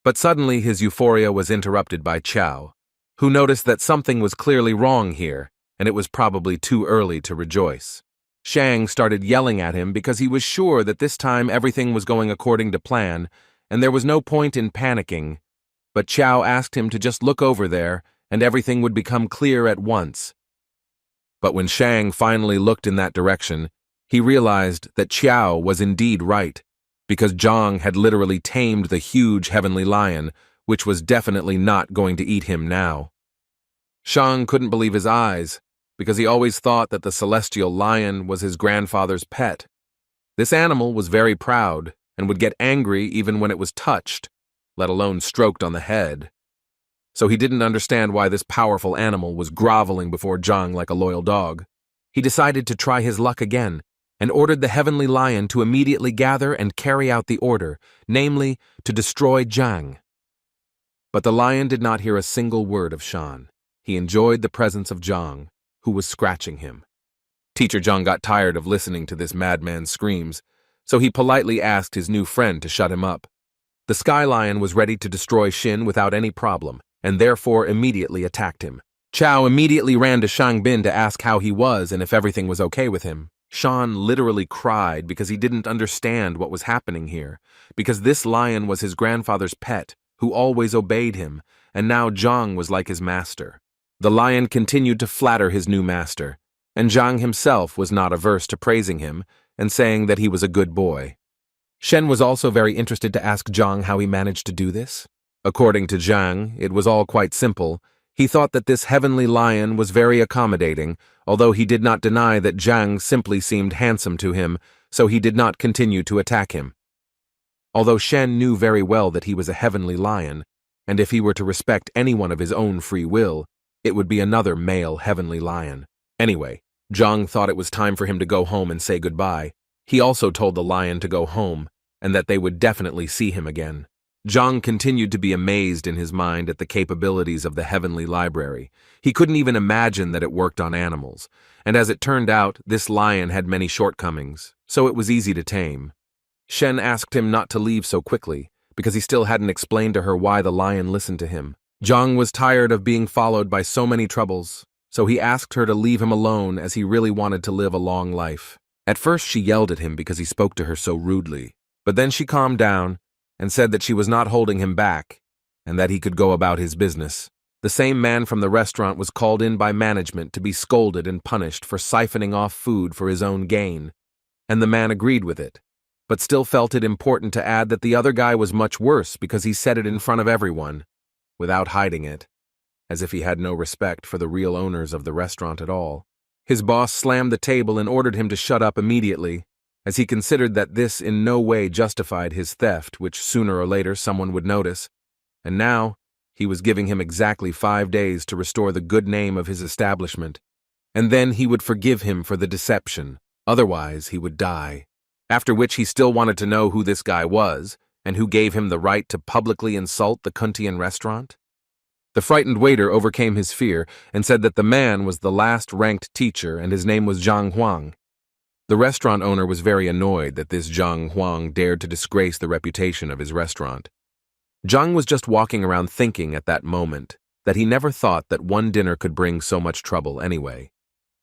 But suddenly his euphoria was interrupted by Qiao, who noticed that something was clearly wrong here, and it was probably too early to rejoice. Shang started yelling at him because he was sure that this time everything was going according to plan, and there was no point in panicking, but Qiao asked him to just look over there, and everything would become clear at once. But when Shang finally looked in that direction, he realized that Qiao was indeed right, because Zhang had literally tamed the huge heavenly lion, which was definitely not going to eat him now. Shang couldn't believe his eyes, because he always thought that the celestial lion was his grandfather's pet. This animal was very proud and would get angry even when it was touched, let alone stroked on the head. So he didn't understand why this powerful animal was groveling before Zhang like a loyal dog. He decided to try his luck again and ordered the heavenly lion to immediately gather and carry out the order, namely, to destroy Zhang. But the lion did not hear a single word of Shan. He enjoyed the presence of Zhang, who was scratching him. Teacher Zhang got tired of listening to this madman's screams, so he politely asked his new friend to shut him up. The Sky Lion was ready to destroy Xin without any problem, and therefore immediately attacked him. Qiao immediately ran to Shang Bin to ask how he was and if everything was okay with him. Shan literally cried because he didn't understand what was happening here, because this lion was his grandfather's pet, who always obeyed him, and now Zhang was like his master. The lion continued to flatter his new master, and Zhang himself was not averse to praising him and saying that he was a good boy. Shen was also very interested to ask Zhang how he managed to do this. According to Zhang, it was all quite simple. He thought that this heavenly lion was very accommodating, although he did not deny that Zhang simply seemed handsome to him, so he did not continue to attack him. Although Shen knew very well that he was a heavenly lion, and if he were to respect anyone of his own free will, it would be another male heavenly lion. Anyway, Zhang thought it was time for him to go home and say goodbye. He also told the lion to go home, and that they would definitely see him again. Zhang continued to be amazed in his mind at the capabilities of the heavenly library. He couldn't even imagine that it worked on animals, and as it turned out, this lion had many shortcomings, so it was easy to tame. Shen asked him not to leave so quickly, because he still hadn't explained to her why the lion listened to him. Zhang was tired of being followed by so many troubles, so he asked her to leave him alone as he really wanted to live a long life. At first she yelled at him because he spoke to her so rudely, but then she calmed down and said that she was not holding him back and that he could go about his business. The same man from the restaurant was called in by management to be scolded and punished for siphoning off food for his own gain, and the man agreed with it, but still felt it important to add that the other guy was much worse because he said it in front of everyone, without hiding it, as if he had no respect for the real owners of the restaurant at all. His boss slammed the table and ordered him to shut up immediately, as he considered that this in no way justified his theft, which sooner or later someone would notice, and now he was giving him exactly 5 days to restore the good name of his establishment, and then he would forgive him for the deception, otherwise he would die. After which he still wanted to know who this guy was, and who gave him the right to publicly insult the Kuntian restaurant? The frightened waiter overcame his fear and said that the man was the last ranked teacher and his name was Zhang Huang. The restaurant owner was very annoyed that this Zhang Huang dared to disgrace the reputation of his restaurant. Zhang was just walking around thinking at that moment that he never thought that one dinner could bring so much trouble anyway.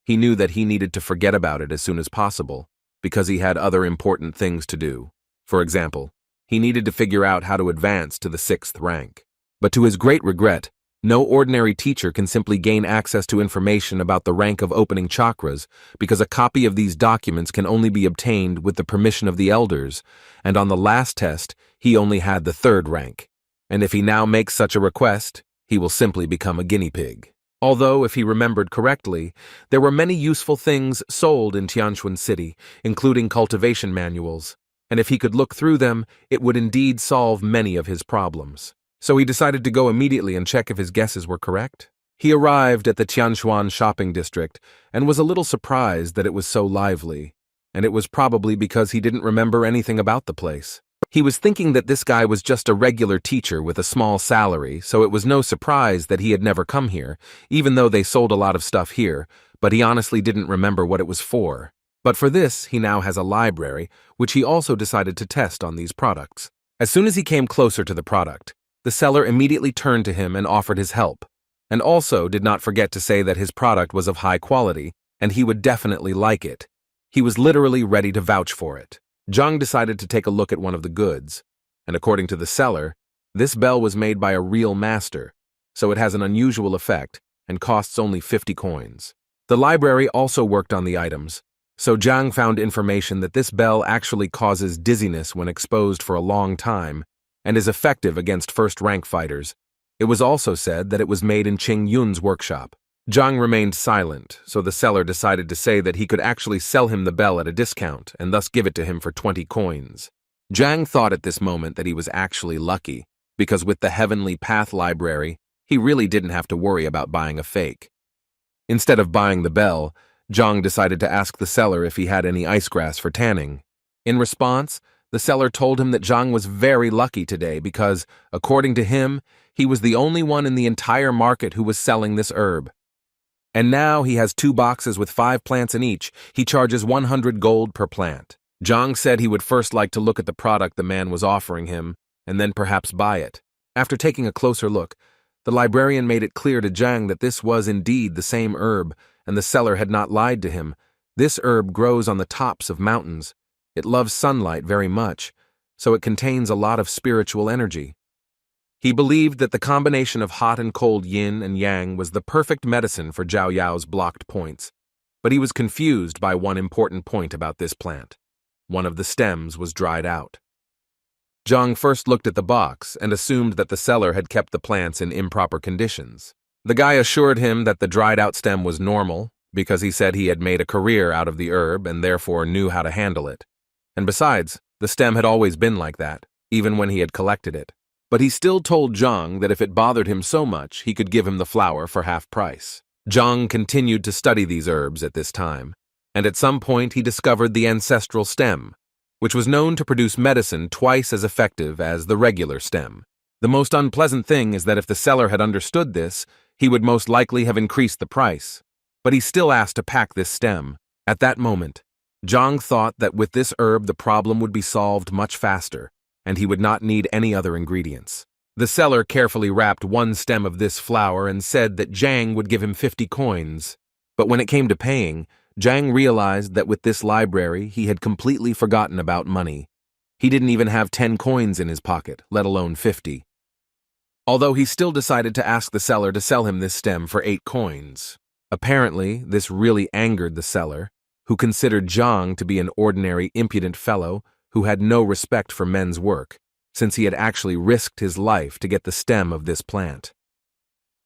He knew that he needed to forget about it as soon as possible, because he had other important things to do. For example, he needed to figure out how to advance to the 6th rank. But to his great regret, no ordinary teacher can simply gain access to information about the rank of opening chakras, because a copy of these documents can only be obtained with the permission of the elders, and on the last test, he only had the 3rd rank. And if he now makes such a request, he will simply become a guinea pig. Although, if he remembered correctly, there were many useful things sold in Tianquan City, including cultivation manuals, and if he could look through them, it would indeed solve many of his problems. So he decided to go immediately and check if his guesses were correct. He arrived at the Tianquan shopping district and was a little surprised that it was so lively, and it was probably because he didn't remember anything about the place. He was thinking that this guy was just a regular teacher with a small salary, so it was no surprise that he had never come here, even though they sold a lot of stuff here, but he honestly didn't remember what it was for. But for this, he now has a library, which he also decided to test on these products. As soon as he came closer to the product, the seller immediately turned to him and offered his help, and also did not forget to say that his product was of high quality, and he would definitely like it. He was literally ready to vouch for it. Zhang decided to take a look at one of the goods, and according to the seller, this bell was made by a real master, so it has an unusual effect and costs only 50 coins. The library also worked on the items, so Zhang found information that this bell actually causes dizziness when exposed for a long time and is effective against first-rank fighters. It was also said that it was made in Qing Yun's workshop. Zhang remained silent, so the seller decided to say that he could actually sell him the bell at a discount and thus give it to him for 20 coins. Zhang thought at this moment that he was actually lucky, because with the Heavenly Path library, he really didn't have to worry about buying a fake. Instead of buying the bell, Zhang decided to ask the seller if he had any ice grass for tanning. In response, the seller told him that Zhang was very lucky today because, according to him, he was the only one in the entire market who was selling this herb. And now he has 2 boxes with 5 plants in each. He charges 100 gold per plant. Zhang said he would first like to look at the product the man was offering him, and then perhaps buy it. After taking a closer look, the librarian made it clear to Zhang that this was indeed the same herb, and the seller had not lied to him. This herb grows on the tops of mountains. It loves sunlight very much, so it contains a lot of spiritual energy. He believed that the combination of hot and cold yin and yang was the perfect medicine for Zhao Yao's blocked points, but he was confused by one important point about this plant. One of the stems was dried out. Zhang first looked at the box and assumed that the seller had kept the plants in improper conditions. The guy assured him that the dried-out stem was normal, because he said he had made a career out of the herb and therefore knew how to handle it. And besides, the stem had always been like that, even when he had collected it. But he still told Zhang that if it bothered him so much, he could give him the flower for half price. Zhang continued to study these herbs at this time, and at some point he discovered the ancestral stem, which was known to produce medicine twice as effective as the regular stem. The most unpleasant thing is that if the seller had understood this, he would most likely have increased the price. But he still asked to pack this stem. At that moment, Zhang thought that with this herb the problem would be solved much faster, and he would not need any other ingredients. The seller carefully wrapped 1 stem of this flower and said that Zhang would give him 50 coins. But when it came to paying, Zhang realized that with this library he had completely forgotten about money. He didn't even have 10 coins in his pocket, let alone 50. Although he still decided to ask the seller to sell him this stem for 8 coins. Apparently, this really angered the seller, who considered Zhang to be an ordinary impudent fellow who had no respect for men's work, since he had actually risked his life to get the stem of this plant.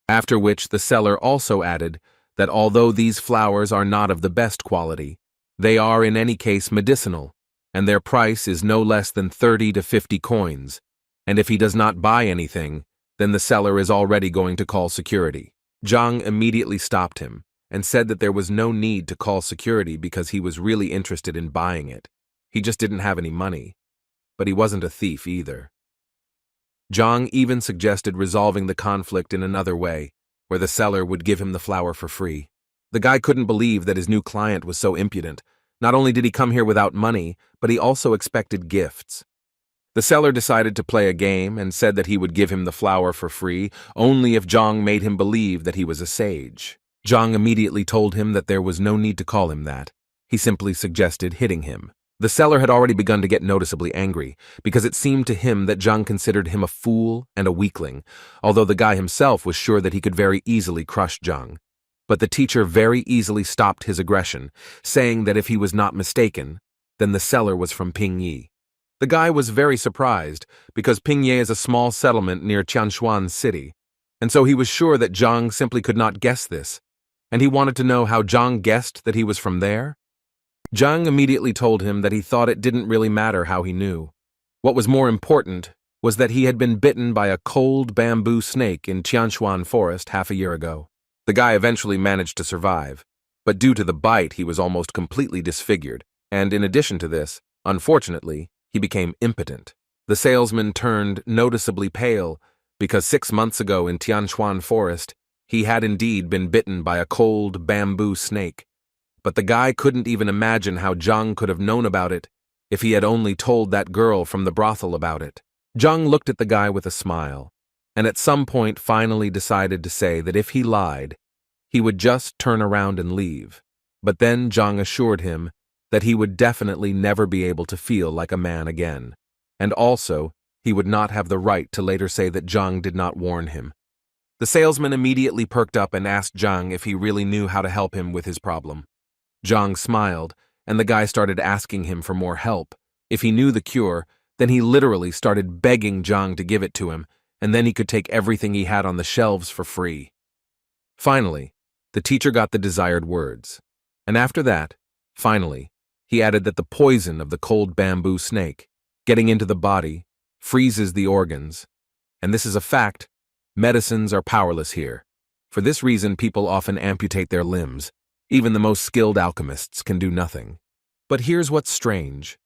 After which the seller also added that although these flowers are not of the best quality, they are in any case medicinal, and their price is no less than 30 to 50 coins, and if he does not buy anything, then the seller is already going to call security. Zhang immediately stopped him and said that there was no need to call security because he was really interested in buying it. He just didn't have any money, but he wasn't a thief either. Zhang even suggested resolving the conflict in another way, where the seller would give him the flower for free. The guy couldn't believe that his new client was so impudent. Not only did he come here without money, but he also expected gifts. The seller decided to play a game and said that he would give him the flower for free only if Zhang made him believe that he was a sage. Zhang immediately told him that there was no need to call him that. He simply suggested hitting him. The seller had already begun to get noticeably angry, because it seemed to him that Zhang considered him a fool and a weakling, although the guy himself was sure that he could very easily crush Zhang. But the teacher very easily stopped his aggression, saying that if he was not mistaken, then the seller was from Pingyi. The guy was very surprised, because Pingyi is a small settlement near Tianquan City, And so he was sure that Zhang simply could not guess this, and he wanted to know how Zhang guessed that he was from there. Zhang immediately told him that he thought it didn't really matter how he knew. What was more important was that he had been bitten by a cold bamboo snake in Tianshuan Forest half a year ago. The guy eventually managed to survive, but due to the bite he was almost completely disfigured, and in addition to this, unfortunately, he became impotent. The salesman turned noticeably pale because 6 months ago in Tianshuan Forest, he had indeed been bitten by a cold bamboo snake. But the guy couldn't even imagine how Zhang could have known about it if he had only told that girl from the brothel about it. Zhang looked at the guy with a smile, and at some point finally decided to say that if he lied, he would just turn around and leave. But then Zhang assured him that he would definitely never be able to feel like a man again, and also he would not have the right to later say that Zhang did not warn him. The salesman immediately perked up and asked Zhang if he really knew how to help him with his problem. Zhang smiled, and the guy started asking him for more help. If he knew the cure, then he literally started begging Zhang to give it to him, and then he could take everything he had on the shelves for free. Finally, the teacher got the desired words, and after that, finally, he added that the poison of the cold bamboo snake, getting into the body, freezes the organs. And this is a fact. Medicines are powerless here. For this reason, people often amputate their limbs. Even the most skilled alchemists can do nothing. But here's what's strange.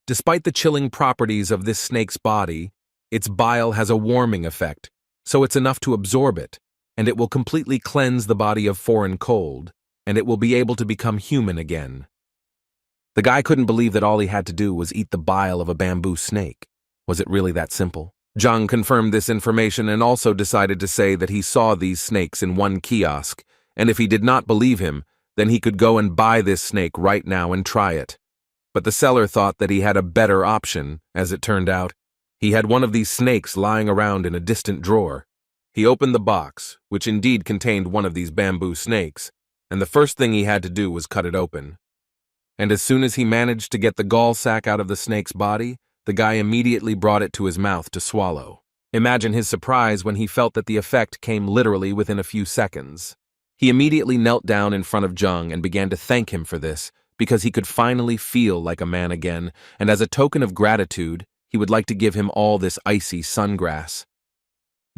Despite the chilling properties of this snake's body, its bile has a warming effect, so it's enough to absorb it, and it will completely cleanse the body of foreign cold, and it will be able to become human again. The guy couldn't believe that all he had to do was eat the bile of a bamboo snake. Was it really that simple? Zhang confirmed this information and also decided to say that he saw these snakes in one kiosk, and if he did not believe him, then he could go and buy this snake right now and try it. But the seller thought that he had a better option, as it turned out. He had one of these snakes lying around in a distant drawer. He opened the box, which indeed contained one of these bamboo snakes, and the first thing he had to do was cut it open. And as soon as he managed to get the gall sac out of the snake's body, the guy immediately brought it to his mouth to swallow. Imagine his surprise when he felt that the effect came literally within a few seconds. He immediately knelt down in front of Zhang and began to thank him for this, because he could finally feel like a man again, and as a token of gratitude, he would like to give him all this icy sungrass.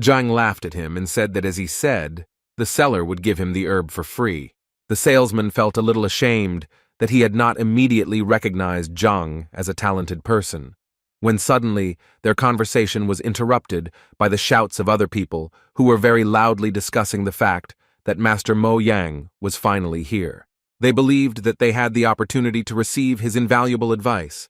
Zhang laughed at him and said that as he said, the seller would give him the herb for free. The salesman felt a little ashamed that he had not immediately recognized Zhang as a talented person, when suddenly their conversation was interrupted by the shouts of other people who were very loudly discussing the fact that Master Mo Yang was finally here. They believed that they had the opportunity to receive his invaluable advice,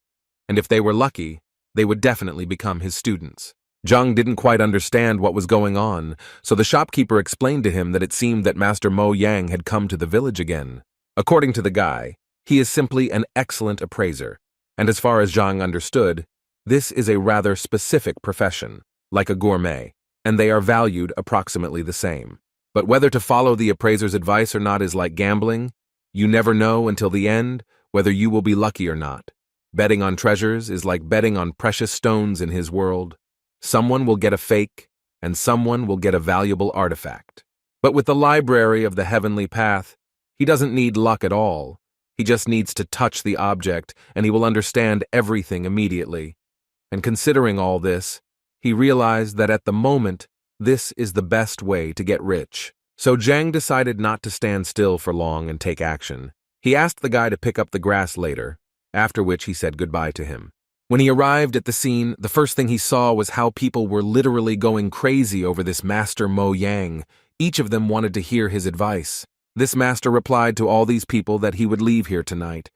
and if they were lucky, they would definitely become his students. Zhang didn't quite understand what was going on, so the shopkeeper explained to him that it seemed that Master Mo Yang had come to the village again. According to the guy, he is simply an excellent appraiser, and as far as Zhang understood, this is a rather specific profession, like a gourmet, and they are valued approximately the same. But whether to follow the appraiser's advice or not is like gambling. You never know until the end whether you will be lucky or not. Betting on treasures is like betting on precious stones in his world. Someone will get a fake, and someone will get a valuable artifact. But with the library of the heavenly path, he doesn't need luck at all. He just needs to touch the object, and he will understand everything immediately. And considering all this, he realized that at the moment, this is the best way to get rich. So Zhang decided not to stand still for long and take action. He asked the guy to pick up the grass later, after which he said goodbye to him. When he arrived at the scene, the first thing he saw was how people were literally going crazy over this Master Mo Yang. Each of them wanted to hear his advice. This master replied to all these people that he would leave here tonight,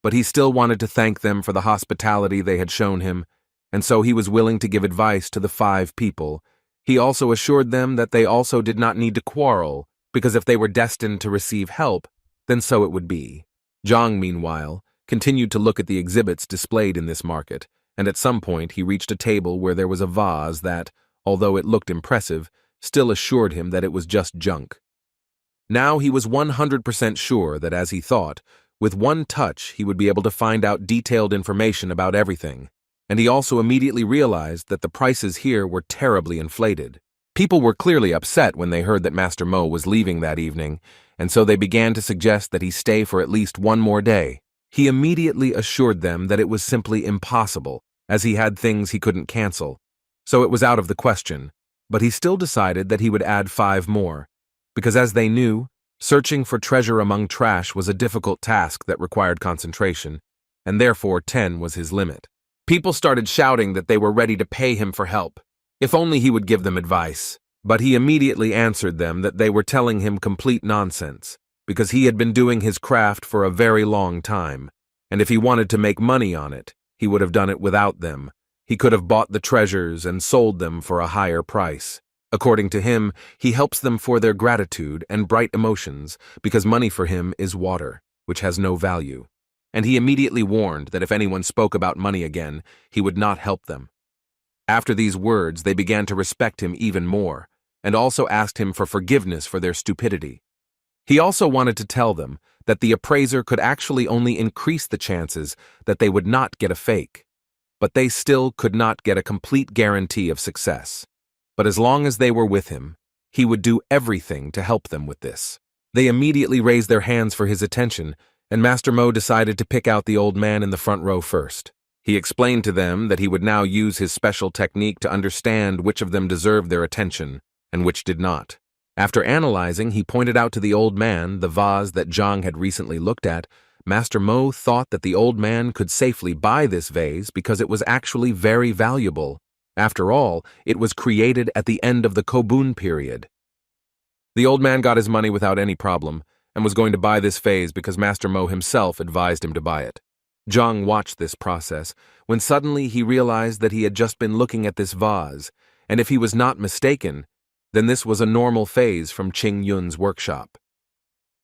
but he still wanted to thank them for the hospitality they had shown him, and so he was willing to give advice to the 5 people. He also assured them that they also did not need to quarrel, because if they were destined to receive help, then so it would be. Zhang, meanwhile, continued to look at the exhibits displayed in this market, and at some point he reached a table where there was a vase that, although it looked impressive, still assured him that it was just junk. Now he was 100% sure that, as he thought, with one touch he would be able to find out detailed information about everything. And he also immediately realized that the prices here were terribly inflated. People were clearly upset when they heard that Master Mo was leaving that evening, and so they began to suggest that he stay for at least one more day. He immediately assured them that it was simply impossible, as he had things he couldn't cancel, so it was out of the question, but he still decided that he would add 5 more, because as they knew, searching for treasure among trash was a difficult task that required concentration, and therefore 10 was his limit. People started shouting that they were ready to pay him for help, if only he would give them advice, but he immediately answered them that they were telling him complete nonsense, because he had been doing his craft for a very long time, and if he wanted to make money on it, he would have done it without them. He could have bought the treasures and sold them for a higher price. According to him, he helps them for their gratitude and bright emotions, because money for him is water, which has no value. And he immediately warned that if anyone spoke about money again, he would not help them. After these words, they began to respect him even more, and also asked him for forgiveness for their stupidity. He also wanted to tell them that the appraiser could actually only increase the chances that they would not get a fake, but they still could not get a complete guarantee of success. But as long as they were with him, he would do everything to help them with this. They immediately raised their hands for his attention, and Master Mo decided to pick out the old man in the front row first. He explained to them that he would now use his special technique to understand which of them deserved their attention and which did not. After analyzing, he pointed out to the old man the vase that Zhang had recently looked at. Master Mo thought that the old man could safely buy this vase because it was actually very valuable. After all, it was created at the end of the Kobun period. The old man got his money without any problem and was going to buy this vase because Master Mo himself advised him to buy it. Zhang watched this process when suddenly he realized that he had just been looking at this vase, and if he was not mistaken, then this was a normal phase from Qing Yun's workshop.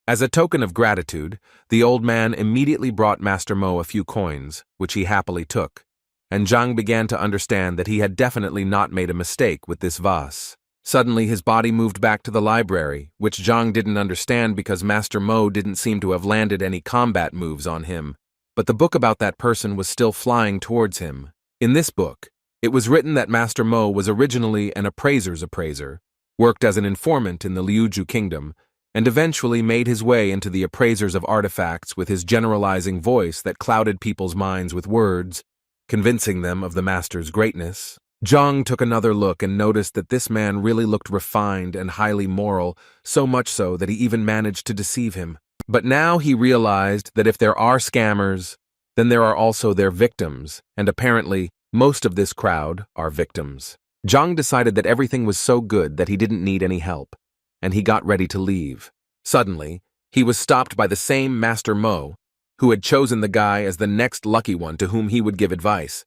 As a token of gratitude, the old man immediately brought Master Mo a few coins, which he happily took, and Zhang began to understand that he had definitely not made a mistake with this vase. Suddenly his body moved back to the library, which Zhang didn't understand because Master Mo didn't seem to have landed any combat moves on him, but the book about that person was still flying towards him. In this book, it was written that Master Mo was originally an appraiser's appraiser, worked as an informant in the Liuju kingdom, and eventually made his way into the appraisers of artifacts with his generalizing voice that clouded people's minds with words, convincing them of the master's greatness. Zhang took another look and noticed that this man really looked refined and highly moral, so much so that he even managed to deceive him. But now he realized that if there are scammers, then there are also their victims, and apparently, most of this crowd are victims. Zhang decided that everything was so good that he didn't need any help, and he got ready to leave. Suddenly, he was stopped by the same Master Mo, who had chosen the guy as the next lucky one to whom he would give advice.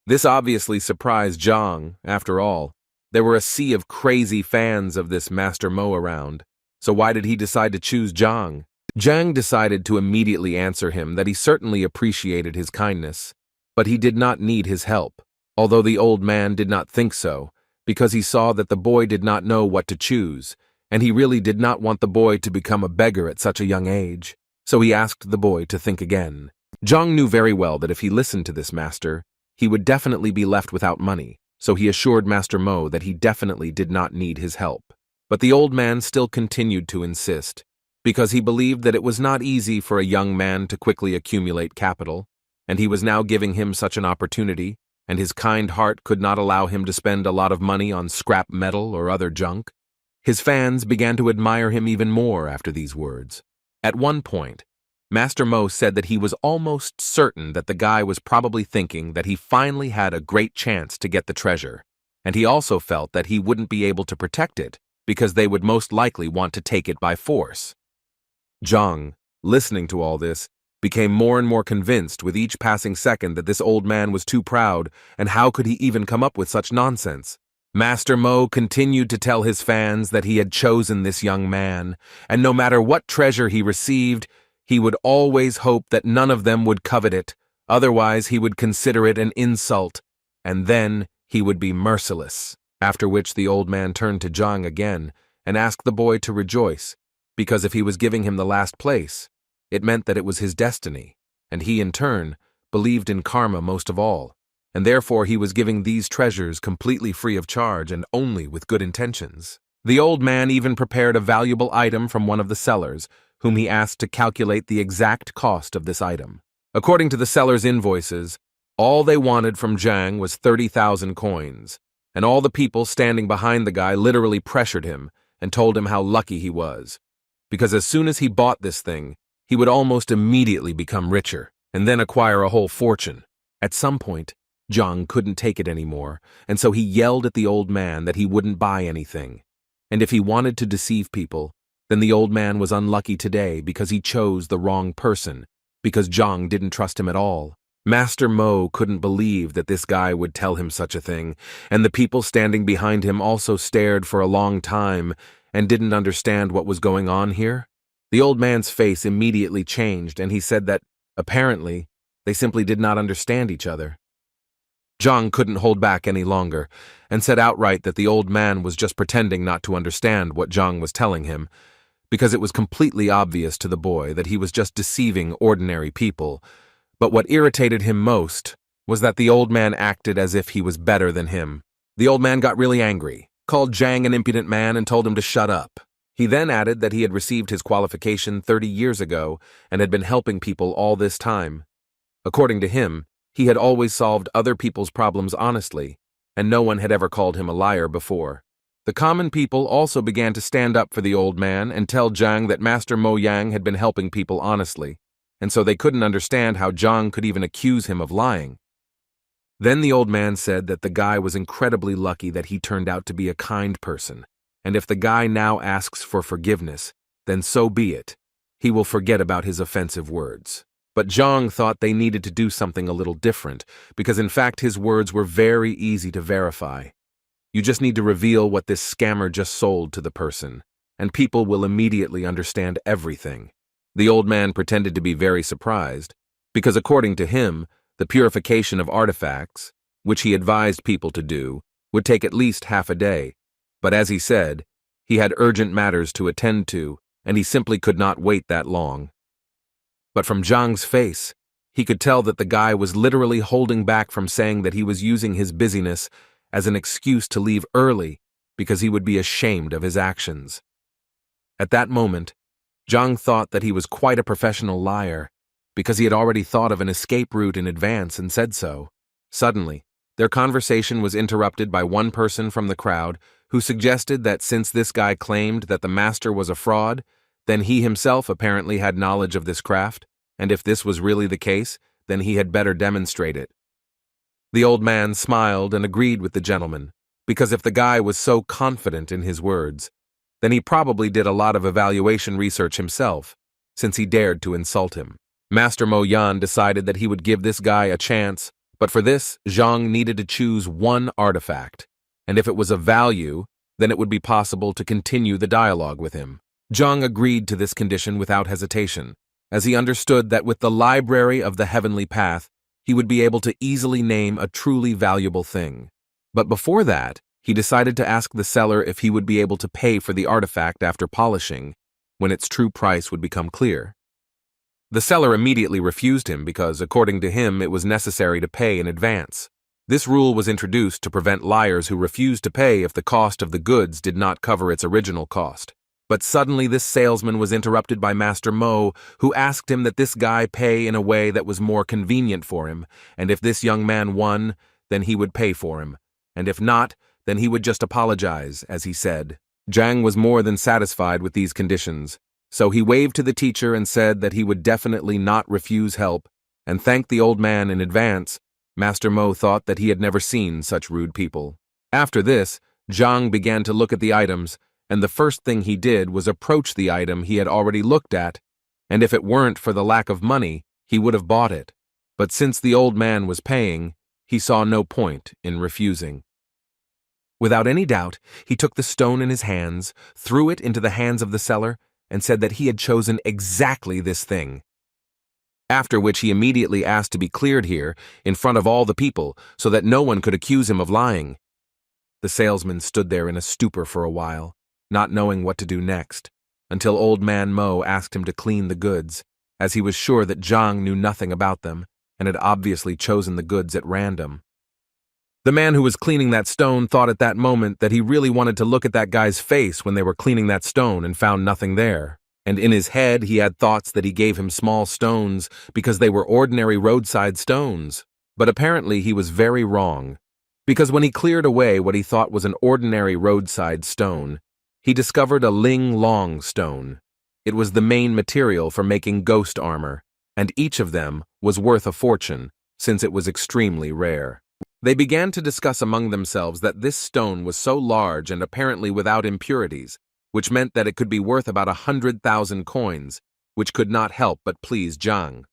This obviously surprised Zhang. After all, there were a sea of crazy fans of this Master Mo around, so why did he decide to choose Zhang? Zhang decided to immediately answer him that he certainly appreciated his kindness, but he did not need his help, although the old man did not think so, because he saw that the boy did not know what to choose, and he really did not want the boy to become a beggar at such a young age, so he asked the boy to think again. Zhang knew very well that if he listened to this master, he would definitely be left without money, so he assured Master Mo that he definitely did not need his help. But the old man still continued to insist, because he believed that it was not easy for a young man to quickly accumulate capital, and he was now giving him such an opportunity, and his kind heart could not allow him to spend a lot of money on scrap metal or other junk. His fans began to admire him even more after these words. At one point, Master Mo said that he was almost certain that the guy was probably thinking that he finally had a great chance to get the treasure, and he also felt that he wouldn't be able to protect it because they would most likely want to take it by force. Zhang, listening to all this, became more and more convinced with each passing second that this old man was too proud, and how could he even come up with such nonsense? Master Mo continued to tell his fans that he had chosen this young man, and no matter what treasure he received, he would always hope that none of them would covet it, otherwise he would consider it an insult, and then he would be merciless. After which the old man turned to Zhang again and asked the boy to rejoice, because if he was giving him the last place, it meant that it was his destiny, and he in turn believed in karma most of all. and therefore he was giving these treasures completely free of charge and only with good intentions. The old man even prepared a valuable item from one of the sellers, whom he asked to calculate the exact cost of this item. According to the seller's invoices, all they wanted from Zhang was 30,000 coins, and all the people standing behind the guy literally pressured him and told him how lucky he was, because as soon as he bought this thing, he would almost immediately become richer and then acquire a whole fortune. At some point, Zhang couldn't take it anymore, and so he yelled at the old man that he wouldn't buy anything. And if he wanted to deceive people, then the old man was unlucky today because he chose the wrong person, because Zhang didn't trust him at all. Master Mo couldn't believe that this guy would tell him such a thing, and the people standing behind him also stared for a long time and didn't understand what was going on here. The old man's face immediately changed, and he said that, apparently, they simply did not understand each other. Zhang couldn't hold back any longer, and said outright that the old man was just pretending not to understand what Zhang was telling him, because it was completely obvious to the boy that he was just deceiving ordinary people. But what irritated him most was that the old man acted as if he was better than him. The old man got really angry, called Zhang an impudent man, and told him to shut up. He then added that he had received his qualification 30 years ago and had been helping people all this time. According to him, he had always solved other people's problems honestly, and no one had ever called him a liar before. The common people also began to stand up for the old man and tell Zhang that Master Mo Yang had been helping people honestly, and so they couldn't understand how Zhang could even accuse him of lying. Then the old man said that the guy was incredibly lucky that he turned out to be a kind person, and if the guy now asks for forgiveness, then so be it. He will forget about his offensive words. But Zhang thought they needed to do something a little different, because in fact his words were very easy to verify. You just need to reveal what this scammer just sold to the person, and people will immediately understand everything. The old man pretended to be very surprised, because according to him, the purification of artifacts, which he advised people to do, would take at least half a day. But as he said, he had urgent matters to attend to, and he simply could not wait that long. But from Zhang's face, he could tell that the guy was literally holding back from saying that he was using his busyness as an excuse to leave early because he would be ashamed of his actions. At that moment, Zhang thought that he was quite a professional liar because he had already thought of an escape route in advance and said so. Suddenly, their conversation was interrupted by one person from the crowd who suggested that since this guy claimed that the master was a fraud, then he himself apparently had knowledge of this craft, and if this was really the case, then he had better demonstrate it. The old man smiled and agreed with the gentleman, because if the guy was so confident in his words, then he probably did a lot of evaluation research himself, since he dared to insult him. Master Mo Yan decided that he would give this guy a chance, but for this, Zhang needed to choose one artifact, and if it was of value, then it would be possible to continue the dialogue with him. Zhang agreed to this condition without hesitation, as he understood that with the Library of the Heavenly Path, he would be able to easily name a truly valuable thing. But before that, he decided to ask the seller if he would be able to pay for the artifact after polishing, when its true price would become clear. The seller immediately refused him because, according to him, it was necessary to pay in advance. This rule was introduced to prevent liars who refused to pay if the cost of the goods did not cover its original cost. But suddenly this salesman was interrupted by Master Mo, who asked him that this guy pay in a way that was more convenient for him, and if this young man won, then he would pay for him, and if not, then he would just apologize, as he said. Zhang was more than satisfied with these conditions, so he waved to the teacher and said that he would definitely not refuse help, and thanked the old man in advance. Master Mo thought that he had never seen such rude people. After this, Zhang began to look at the items, and the first thing he did was approach the item he had already looked at, and if it weren't for the lack of money, he would have bought it. But since the old man was paying, he saw no point in refusing. Without any doubt, he took the stone in his hands, threw it into the hands of the seller, and said that he had chosen exactly this thing. After which he immediately asked to be cleared here, in front of all the people, so that no one could accuse him of lying. The salesman stood there in a stupor for a while, not knowing what to do next, until old man Mo asked him to clean the goods, as he was sure that Zhang knew nothing about them, and had obviously chosen the goods at random. The man who was cleaning that stone thought at that moment that he really wanted to look at that guy's face when they were cleaning that stone and found nothing there. And in his head he had thoughts that he gave him small stones because they were ordinary roadside stones. But apparently he was very wrong, because when he cleared away what he thought was an ordinary roadside stone, he discovered a Ling Long stone. It was the main material for making ghost armor, and each of them was worth a fortune, since it was extremely rare. They began to discuss among themselves that this stone was so large and apparently without impurities, which meant that it could be worth about 100,000 coins, which could not help but please Zhang.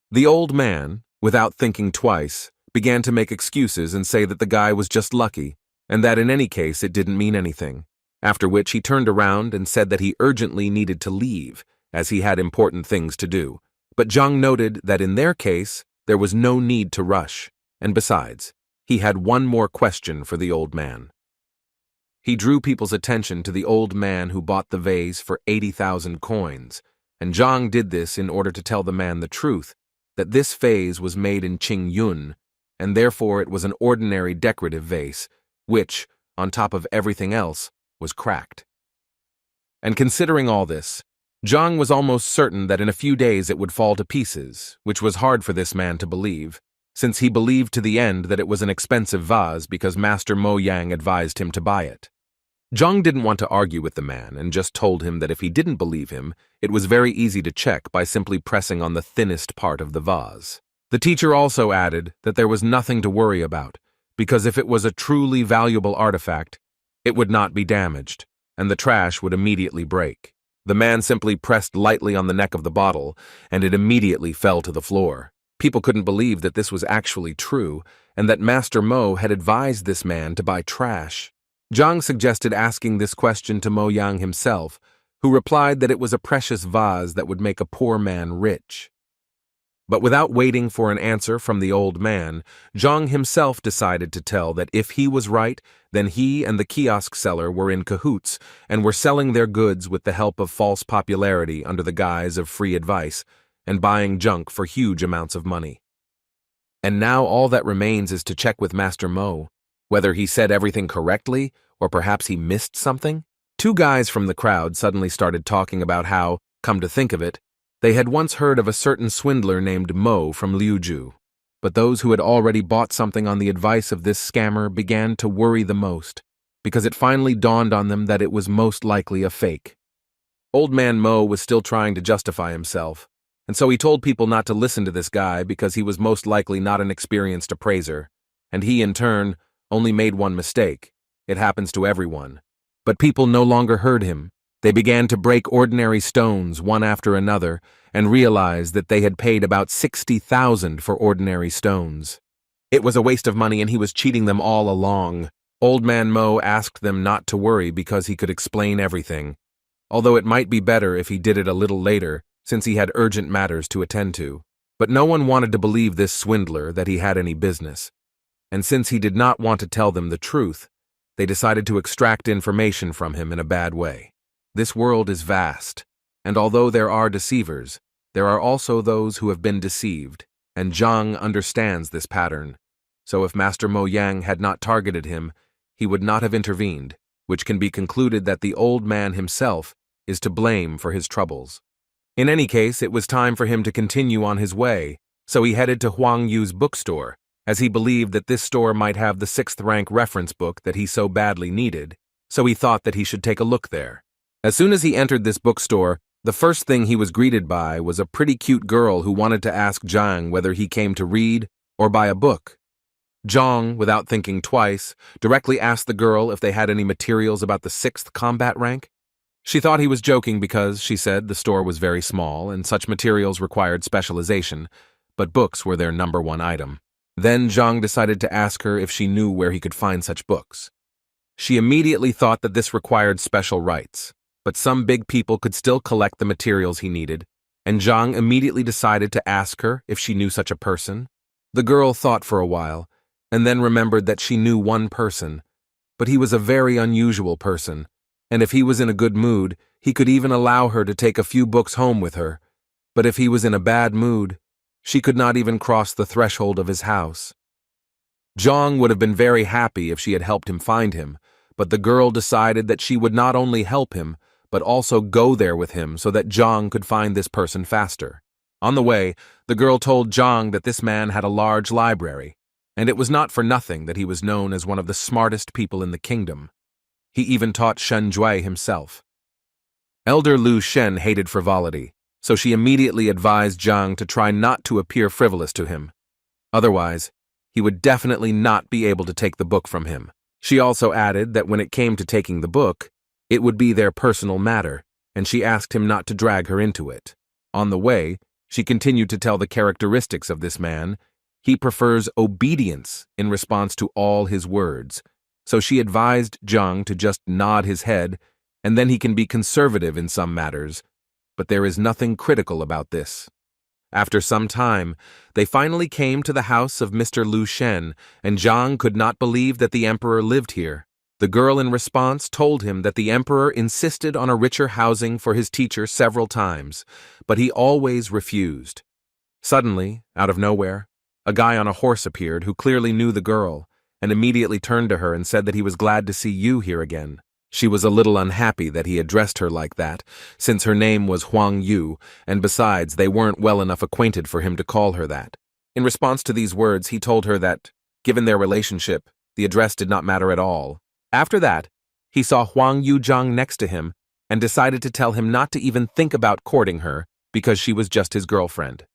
The old man, without thinking twice, began to make excuses and say that the guy was just lucky, and that in any case it didn't mean anything, after which he turned around and said that he urgently needed to leave, as he had important things to do. But Zhang noted that in their case, there was no need to rush, and besides, he had one more question for the old man. He drew people's attention to the old man who bought the vase for 80,000 coins, and Zhang did this in order to tell the man the truth, that this vase was made in Qingyun, and therefore it was an ordinary decorative vase, which, on top of everything else, was cracked. And considering all this, Zhang was almost certain that in a few days it would fall to pieces, which was hard for this man to believe, since he believed to the end that it was an expensive vase because Master Mo Yang advised him to buy it. Zhang didn't want to argue with the man and just told him that if he didn't believe him, it was very easy to check by simply pressing on the thinnest part of the vase. The teacher also added that there was nothing to worry about, because if it was a truly valuable artifact, it would not be damaged, and the trash would immediately break. The man simply pressed lightly on the neck of the bottle, and it immediately fell to the floor. People couldn't believe that this was actually true, and that Master Mo had advised this man to buy trash. Zhang suggested asking this question to Mo Yang himself, who replied that it was a precious vase that would make a poor man rich. But without waiting for an answer from the old man, Zhang himself decided to tell that if he was right, then he and the kiosk seller were in cahoots and were selling their goods with the help of false popularity under the guise of free advice, and buying junk for huge amounts of money. And now all that remains is to check with Master Mo, whether he said everything correctly or perhaps he missed something. Two guys from the crowd suddenly started talking about how, come to think of it, they had once heard of a certain swindler named Mo from Liuju. But those who had already bought something on the advice of this scammer began to worry the most, because it finally dawned on them that it was most likely a fake. Old man Mo was still trying to justify himself, and so he told people not to listen to this guy because he was most likely not an experienced appraiser, and he, in turn, only made one mistake. It happens to everyone. But people no longer heard him. They began to break ordinary stones one after another and realized that they had paid about 60,000 for ordinary stones. It was a waste of money and he was cheating them all along. Old man Mo asked them not to worry because he could explain everything, although it might be better if he did it a little later, since he had urgent matters to attend to. But no one wanted to believe this swindler that he had any business, and since he did not want to tell them the truth, they decided to extract information from him in a bad way. This world is vast, and although there are deceivers, there are also those who have been deceived, and Zhang understands this pattern. So if Master Mo Yang had not targeted him, he would not have intervened, which can be concluded that the old man himself is to blame for his troubles. In any case, it was time for him to continue on his way, so he headed to Huang Yu's bookstore, as he believed that this store might have the 6th rank reference book that he so badly needed, so he thought that he should take a look there. As soon as he entered this bookstore, the first thing he was greeted by was a pretty cute girl who wanted to ask Zhang whether he came to read or buy a book. Zhang, without thinking twice, directly asked the girl if they had any materials about the 6th combat rank. She thought he was joking because, she said, the store was very small and such materials required specialization, but books were their #1 item. Then Zhang decided to ask her if she knew where he could find such books. She immediately thought that this required special rights, but some big people could still collect the materials he needed, and Zhang immediately decided to ask her if she knew such a person. The girl thought for a while, and then remembered that she knew one person, but he was a very unusual person, and if he was in a good mood, he could even allow her to take a few books home with her, but if he was in a bad mood, she could not even cross the threshold of his house. Zhang would have been very happy if she had helped him find him, but the girl decided that she would not only help him, but also go there with him so that Zhang could find this person faster. On the way, the girl told Zhang that this man had a large library, and it was not for nothing that he was known as one of the smartest people in the kingdom. He even taught Shen Jue himself. Elder Lu Shen hated frivolity, so she immediately advised Zhang to try not to appear frivolous to him. Otherwise, he would definitely not be able to take the book from him. She also added that when it came to taking the book, it would be their personal matter, and she asked him not to drag her into it. On the way, she continued to tell the characteristics of this man. He prefers obedience in response to all his words, so she advised Zhang to just nod his head, and then he can be conservative in some matters, but there is nothing critical about this. After some time, they finally came to the house of Mr. Lu Shen, and Zhang could not believe that the emperor lived here. The girl in response told him that the emperor insisted on a richer housing for his teacher several times, but he always refused. Suddenly, out of nowhere, a guy on a horse appeared who clearly knew the girl, and immediately turned to her and said that he was glad to see you here again. She was a little unhappy that he addressed her like that, since her name was Huang Yu, and besides, they weren't well enough acquainted for him to call her that. In response to these words, he told her that, given their relationship, the address did not matter at all. After that, he saw Huang Yu Zhang next to him and decided to tell him not to even think about courting her because she was just his girlfriend.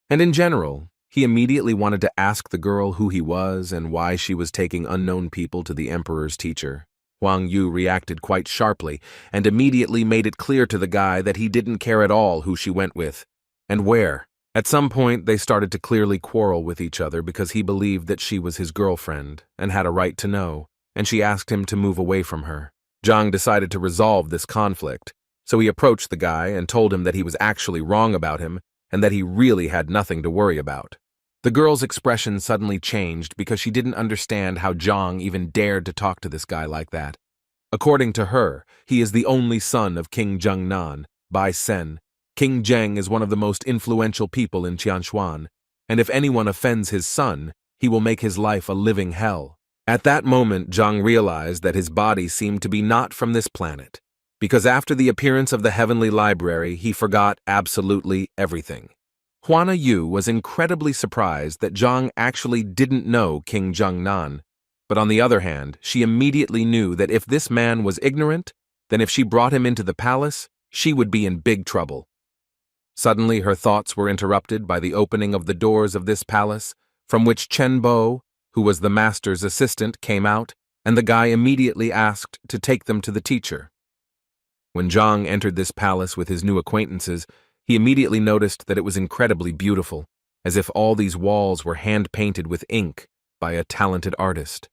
And in general, he immediately wanted to ask the girl who he was and why she was taking unknown people to the emperor's teacher. Huang Yu reacted quite sharply and immediately made it clear to the guy that he didn't care at all who she went with and where. At some point, they started to clearly quarrel with each other because he believed that she was his girlfriend and had a right to know, and she asked him to move away from her. Zhang decided to resolve this conflict, so he approached the guy and told him that he was actually wrong about him and that he really had nothing to worry about. The girl's expression suddenly changed because she didn't understand how Zhang even dared to talk to this guy like that. According to her, he is the only son of King Zhengnan, Bai Sen. King Zheng is one of the most influential people in Tianshuan, and if anyone offends his son, he will make his life a living hell. At that moment, Zhang realized that his body seemed to be not from this planet, because after the appearance of the heavenly library, he forgot absolutely everything. Huana Yu was incredibly surprised that Zhang actually didn't know King Zhengnan, but on the other hand, she immediately knew that if this man was ignorant, then if she brought him into the palace, she would be in big trouble. Suddenly, her thoughts were interrupted by the opening of the doors of this palace, from which Chen Bo, who was the master's assistant, came out, and the guy immediately asked to take them to the teacher. When Zhang entered this palace with his new acquaintances, he immediately noticed that it was incredibly beautiful, as if all these walls were hand-painted with ink by a talented artist.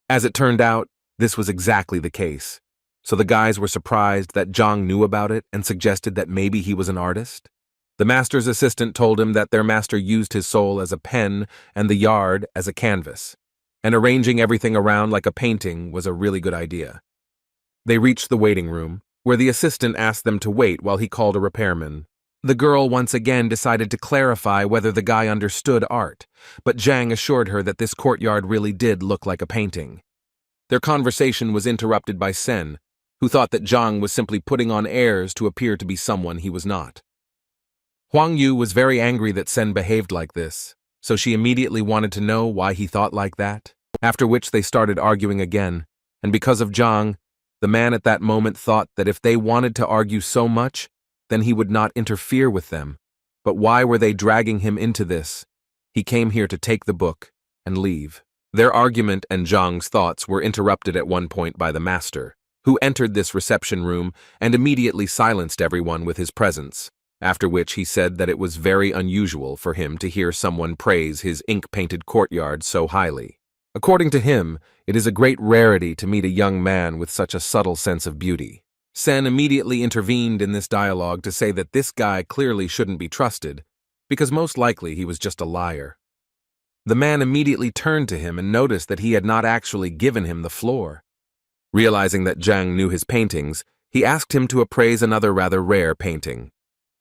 As it turned out, this was exactly the case, so the guys were surprised that Zhang knew about it and suggested that maybe he was an artist. The master's assistant told him that their master used his soul as a pen and the yard as a canvas, and arranging everything around like a painting was a really good idea. They reached the waiting room, where the assistant asked them to wait while he called a repairman. The girl once again decided to clarify whether the guy understood art, but Zhang assured her that this courtyard really did look like a painting. Their conversation was interrupted by Sen, who thought that Zhang was simply putting on airs to appear to be someone he was not. Huang Yu was very angry that Sen behaved like this, so she immediately wanted to know why he thought like that, after which they started arguing again, and because of Zhang, the man at that moment thought that if they wanted to argue so much, then he would not interfere with them. But why were they dragging him into this? He came here to take the book and leave. Their argument and Zhang's thoughts were interrupted at one point by the master, who entered this reception room and immediately silenced everyone with his presence, after which he said that it was very unusual for him to hear someone praise his ink-painted courtyard so highly. According to him, it is a great rarity to meet a young man with such a subtle sense of beauty. Sen immediately intervened in this dialogue to say that this guy clearly shouldn't be trusted, because most likely he was just a liar. The man immediately turned to him and noticed that he had not actually given him the floor. Realizing that Zhang knew his paintings, he asked him to appraise another rather rare painting.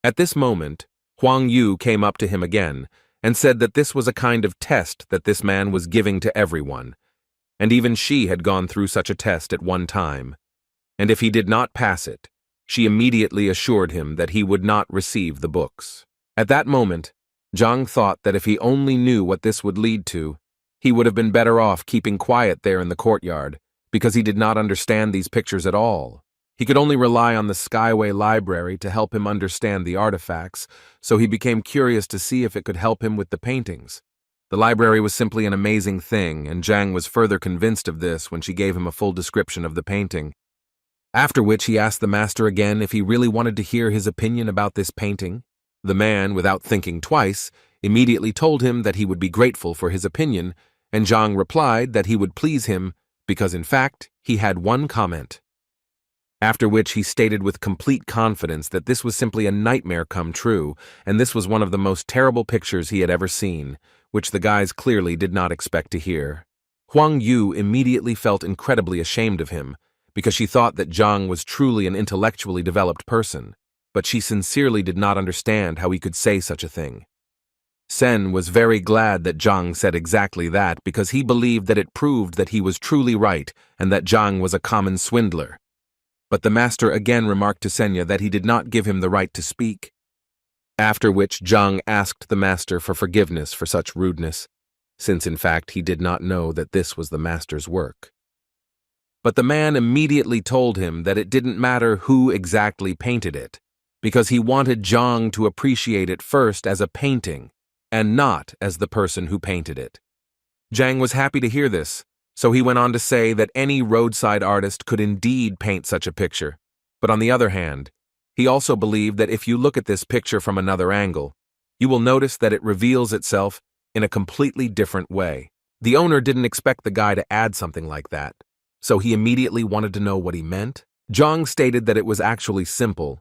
At this moment, Huang Yu came up to him again, and said that this was a kind of test that this man was giving to everyone, and even she had gone through such a test at one time, and if he did not pass it, she immediately assured him that he would not receive the books. At that moment, Zhang thought that if he only knew what this would lead to, he would have been better off keeping quiet there in the courtyard, because he did not understand these pictures at all. He could only rely on the Skyway Library to help him understand the artifacts, so he became curious to see if it could help him with the paintings. The library was simply an amazing thing, and Zhang was further convinced of this when she gave him a full description of the painting. After which he asked the master again if he really wanted to hear his opinion about this painting. The man, without thinking twice, immediately told him that he would be grateful for his opinion, and Zhang replied that he would please him because, in fact, he had one comment. After which he stated with complete confidence that this was simply a nightmare come true, and this was one of the most terrible pictures he had ever seen, which the guys clearly did not expect to hear. Huang Yu immediately felt incredibly ashamed of him, because she thought that Zhang was truly an intellectually developed person, but she sincerely did not understand how he could say such a thing. Sen was very glad that Zhang said exactly that because he believed that it proved that he was truly right and that Zhang was a common swindler. But the master again remarked to Senya that he did not give him the right to speak. After which Zhang asked the master for forgiveness for such rudeness, since in fact he did not know that this was the master's work. But the man immediately told him that it didn't matter who exactly painted it, because he wanted Zhang to appreciate it first as a painting, and not as the person who painted it. Zhang was happy to hear this, so he went on to say that any roadside artist could indeed paint such a picture, but on the other hand, he also believed that if you look at this picture from another angle, you will notice that it reveals itself in a completely different way. The owner didn't expect the guy to add something like that, so he immediately wanted to know what he meant. Zhang stated that it was actually simple,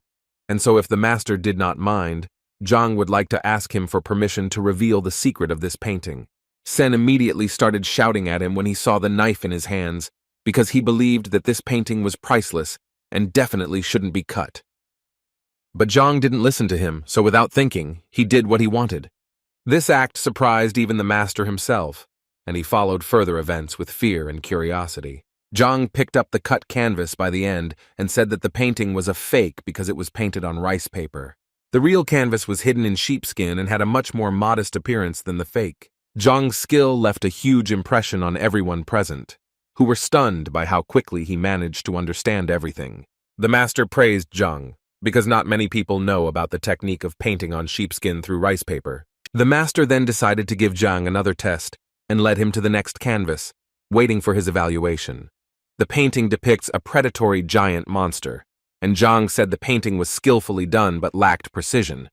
and so if the master did not mind, Zhang would like to ask him for permission to reveal the secret of this painting. Sen immediately started shouting at him when he saw the knife in his hands, because he believed that this painting was priceless and definitely shouldn't be cut. But Zhang didn't listen to him, so without thinking, he did what he wanted. This act surprised even the master himself, and he followed further events with fear and curiosity. Zhang picked up the cut canvas by the end and said that the painting was a fake because it was painted on rice paper. The real canvas was hidden in sheepskin and had a much more modest appearance than the fake. Zhang's skill left a huge impression on everyone present, who were stunned by how quickly he managed to understand everything. The master praised Zhang, because not many people know about the technique of painting on sheepskin through rice paper. The master then decided to give Zhang another test and led him to the next canvas, waiting for his evaluation. The painting depicts a predatory giant monster, and Zhang said the painting was skillfully done but lacked precision.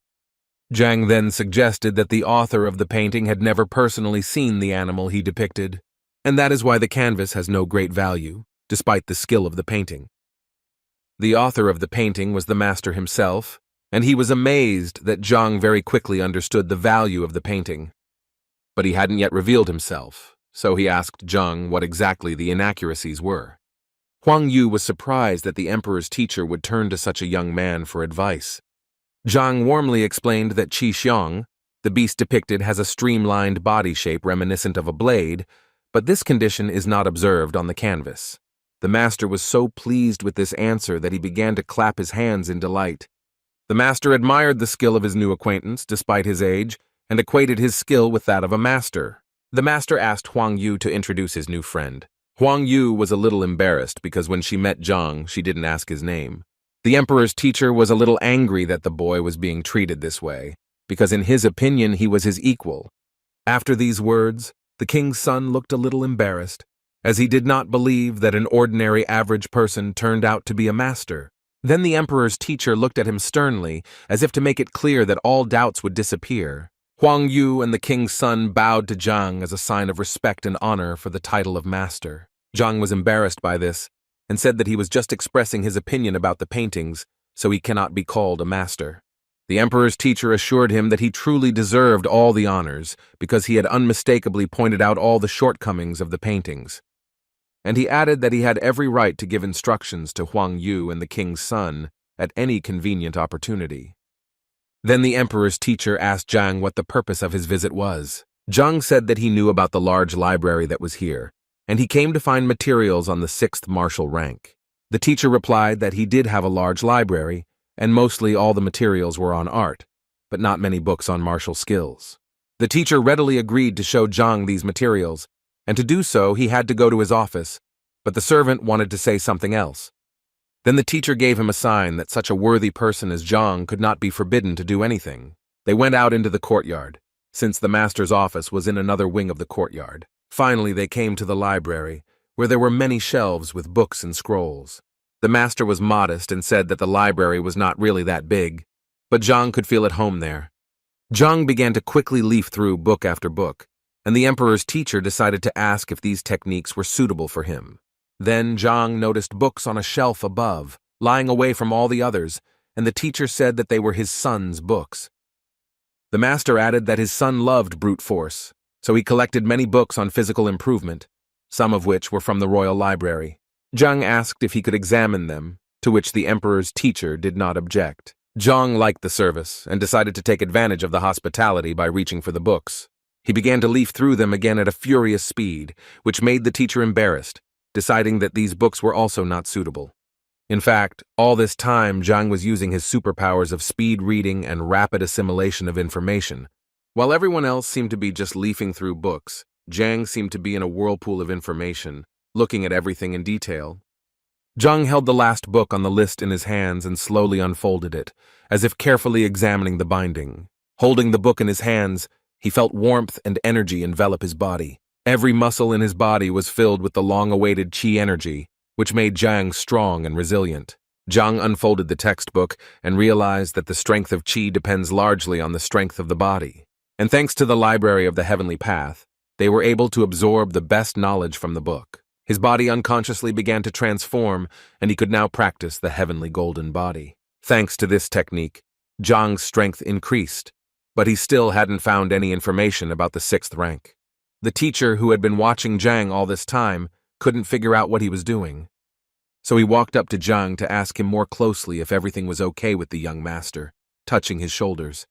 Zhang then suggested that the author of the painting had never personally seen the animal he depicted, and that is why the canvas has no great value, despite the skill of the painting. The author of the painting was the master himself, and he was amazed that Zhang very quickly understood the value of the painting. But he hadn't yet revealed himself, so he asked Zhang what exactly the inaccuracies were. Huang Yu was surprised that the emperor's teacher would turn to such a young man for advice. Zhang warmly explained that Qi Xiong, the beast depicted, has a streamlined body shape reminiscent of a blade, but this condition is not observed on the canvas. The master was so pleased with this answer that he began to clap his hands in delight. The master admired the skill of his new acquaintance, despite his age, and equated his skill with that of a master. The master asked Huang Yu to introduce his new friend. Huang Yu was a little embarrassed because when she met Zhang, she didn't ask his name. The emperor's teacher was a little angry that the boy was being treated this way, because in his opinion he was his equal. After these words, the king's son looked a little embarrassed, as he did not believe that an ordinary average person turned out to be a master. Then the emperor's teacher looked at him sternly, as if to make it clear that all doubts would disappear. Huang Yu and the king's son bowed to Zhang as a sign of respect and honor for the title of master. Zhang was embarrassed by this, and said that he was just expressing his opinion about the paintings, so he cannot be called a master. The emperor's teacher assured him that he truly deserved all the honors, because he had unmistakably pointed out all the shortcomings of the paintings. And he added that he had every right to give instructions to Huang Yu and the king's son at any convenient opportunity. Then the emperor's teacher asked Zhang what the purpose of his visit was. Zhang said that he knew about the large library that was here, and he came to find materials on the 6th martial rank. The teacher replied that he did have a large library, and mostly all the materials were on art, but not many books on martial skills. The teacher readily agreed to show Zhang these materials, and to do so he had to go to his office, but the servant wanted to say something else. Then the teacher gave him a sign that such a worthy person as Zhang could not be forbidden to do anything. They went out into the courtyard, since the master's office was in another wing of the courtyard. Finally, they came to the library, where there were many shelves with books and scrolls. The master was modest and said that the library was not really that big, but Zhang could feel at home there. Zhang began to quickly leaf through book after book, and the emperor's teacher decided to ask if these techniques were suitable for him. Then Zhang noticed books on a shelf above, lying away from all the others, and the teacher said that they were his son's books. The master added that his son loved brute force, so he collected many books on physical improvement, some of which were from the royal library. Zhang asked if he could examine them, to which the emperor's teacher did not object. Zhang liked the service and decided to take advantage of the hospitality by reaching for the books. He began to leaf through them again at a furious speed, which made the teacher embarrassed, deciding that these books were also not suitable. In fact, all this time Zhang was using his superpowers of speed reading and rapid assimilation of information. While everyone else seemed to be just leafing through books, Zhang seemed to be in a whirlpool of information, looking at everything in detail. Zhang held the last book on the list in his hands and slowly unfolded it, as if carefully examining the binding. Holding the book in his hands, he felt warmth and energy envelop his body. Every muscle in his body was filled with the long-awaited qi energy, which made Zhang strong and resilient. Zhang unfolded the textbook and realized that the strength of qi depends largely on the strength of the body. And thanks to the Library of the Heavenly Path, they were able to absorb the best knowledge from the book. His body unconsciously began to transform, and he could now practice the heavenly golden body. Thanks to this technique, Zhang's strength increased, but he still hadn't found any information about the 6th rank. The teacher, who had been watching Zhang all this time, couldn't figure out what he was doing. So he walked up to Zhang to ask him more closely if everything was okay with the young master, touching his shoulders.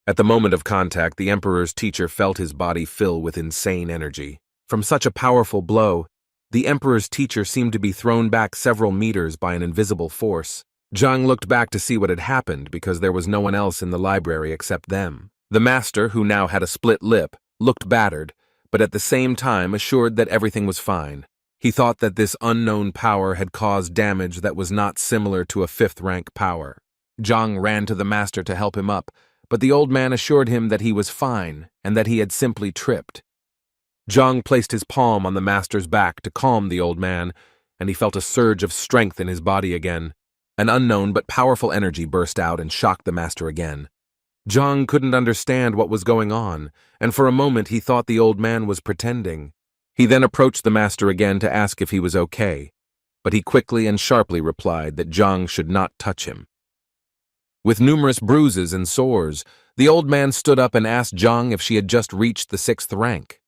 At the moment of contact, the emperor's teacher felt his body fill with insane energy. From such a powerful blow, the emperor's teacher seemed to be thrown back several meters by an invisible force. Zhang looked back to see what had happened because there was no one else in the library except them. The master, who now had a split lip, looked battered, but at the same time assured that everything was fine. He thought that this unknown power had caused damage that was not similar to a 5th rank power. Zhang ran to the master to help him up, but the old man assured him that he was fine and that he had simply tripped. Zhang placed his palm on the master's back to calm the old man, and he felt a surge of strength in his body again. An unknown but powerful energy burst out and shocked the master again. Zhang couldn't understand what was going on, and for a moment he thought the old man was pretending. He then approached the master again to ask if he was okay, but he quickly and sharply replied that Zhang should not touch him. With numerous bruises and sores, the old man stood up and asked Zhang if she had just reached the 6th rank.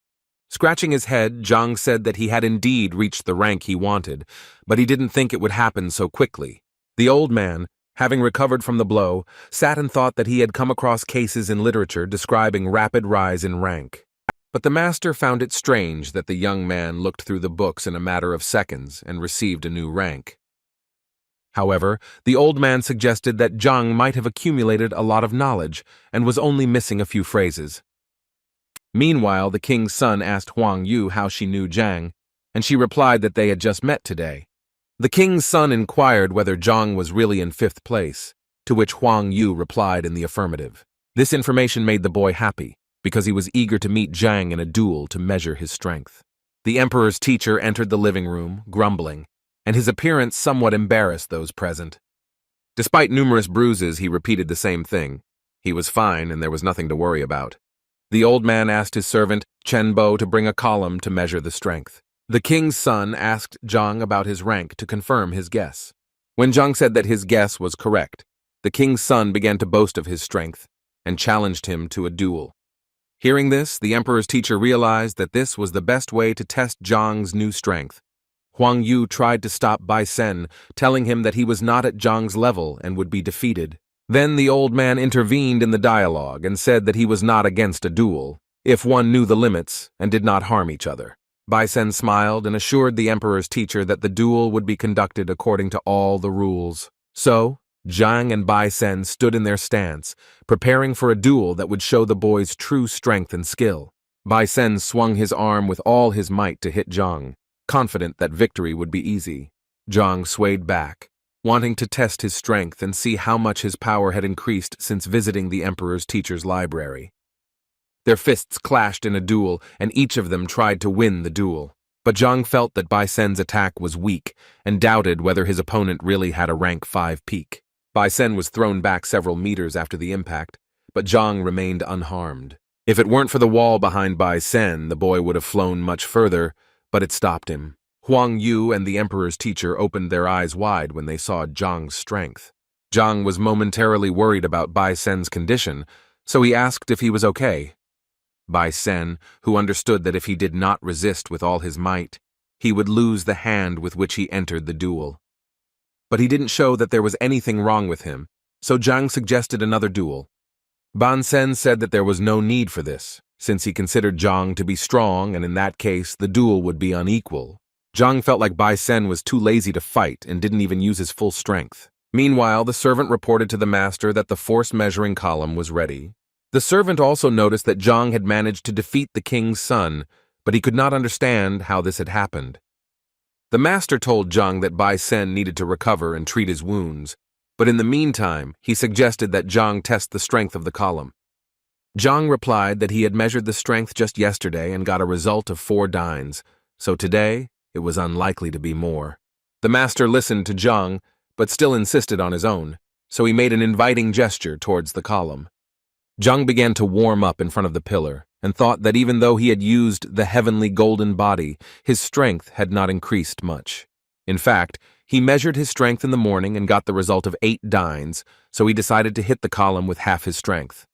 Scratching his head, Zhang said that he had indeed reached the rank he wanted, but he didn't think it would happen so quickly. The old man, having recovered from the blow, sat and thought that he had come across cases in literature describing rapid rise in rank. But the master found it strange that the young man looked through the books in a matter of seconds and received a new rank. However, the old man suggested that Zhang might have accumulated a lot of knowledge and was only missing a few phrases. Meanwhile, the king's son asked Huang Yu how she knew Zhang, and she replied that they had just met today. The king's son inquired whether Zhang was really in 5th place, to which Huang Yu replied in the affirmative. This information made the boy happy, because he was eager to meet Zhang in a duel to measure his strength. The emperor's teacher entered the living room, grumbling, and his appearance somewhat embarrassed those present. Despite numerous bruises, he repeated the same thing. He was fine, and there was nothing to worry about. The old man asked his servant, Chen Bo, to bring a column to measure the strength. The king's son asked Zhang about his rank to confirm his guess. When Zhang said that his guess was correct, the king's son began to boast of his strength and challenged him to a duel. Hearing this, the emperor's teacher realized that this was the best way to test Zhang's new strength. Huang Yu tried to stop Bai Sen, telling him that he was not at Zhang's level and would be defeated. Then the old man intervened in the dialogue and said that he was not against a duel, if one knew the limits and did not harm each other. Bai Sen smiled and assured the emperor's teacher that the duel would be conducted according to all the rules. So, Zhang and Bai Sen stood in their stance, preparing for a duel that would show the boys' true strength and skill. Bai Sen swung his arm with all his might to hit Zhang, confident that victory would be easy. Zhang swayed back, wanting to test his strength and see how much his power had increased since visiting the emperor's teacher's library. Their fists clashed in a duel, and each of them tried to win the duel. But Zhang felt that Bai Sen's attack was weak and doubted whether his opponent really had a rank 5 peak. Bai Sen was thrown back several meters after the impact, but Zhang remained unharmed. If it weren't for the wall behind Bai Sen, the boy would have flown much further, but it stopped him. Huang Yu and the emperor's teacher opened their eyes wide when they saw Zhang's strength. Zhang was momentarily worried about Bai Sen's condition, so he asked if he was okay. Bai Sen, who understood that if he did not resist with all his might, he would lose the hand with which he entered the duel. But he didn't show that there was anything wrong with him, so Zhang suggested another duel. Ban Sen said that there was no need for this, since he considered Zhang to be strong and in that case the duel would be unequal. Zhang felt like Bai Sen was too lazy to fight and didn't even use his full strength. Meanwhile, the servant reported to the master that the force measuring column was ready. The servant also noticed that Zhang had managed to defeat the king's son, but he could not understand how this had happened. The master told Zhang that Bai Sen needed to recover and treat his wounds, but in the meantime, he suggested that Zhang test the strength of the column. Zhang replied that he had measured the strength just yesterday and got a result of 4 dynes, so today it was unlikely to be more. The master listened to Zhang, but still insisted on his own, so he made an inviting gesture towards the column. Zhang began to warm up in front of the pillar and thought that even though he had used the heavenly golden body, his strength had not increased much. In fact, he measured his strength in the morning and got the result of 8 dynes, so he decided to hit the column with half his strength.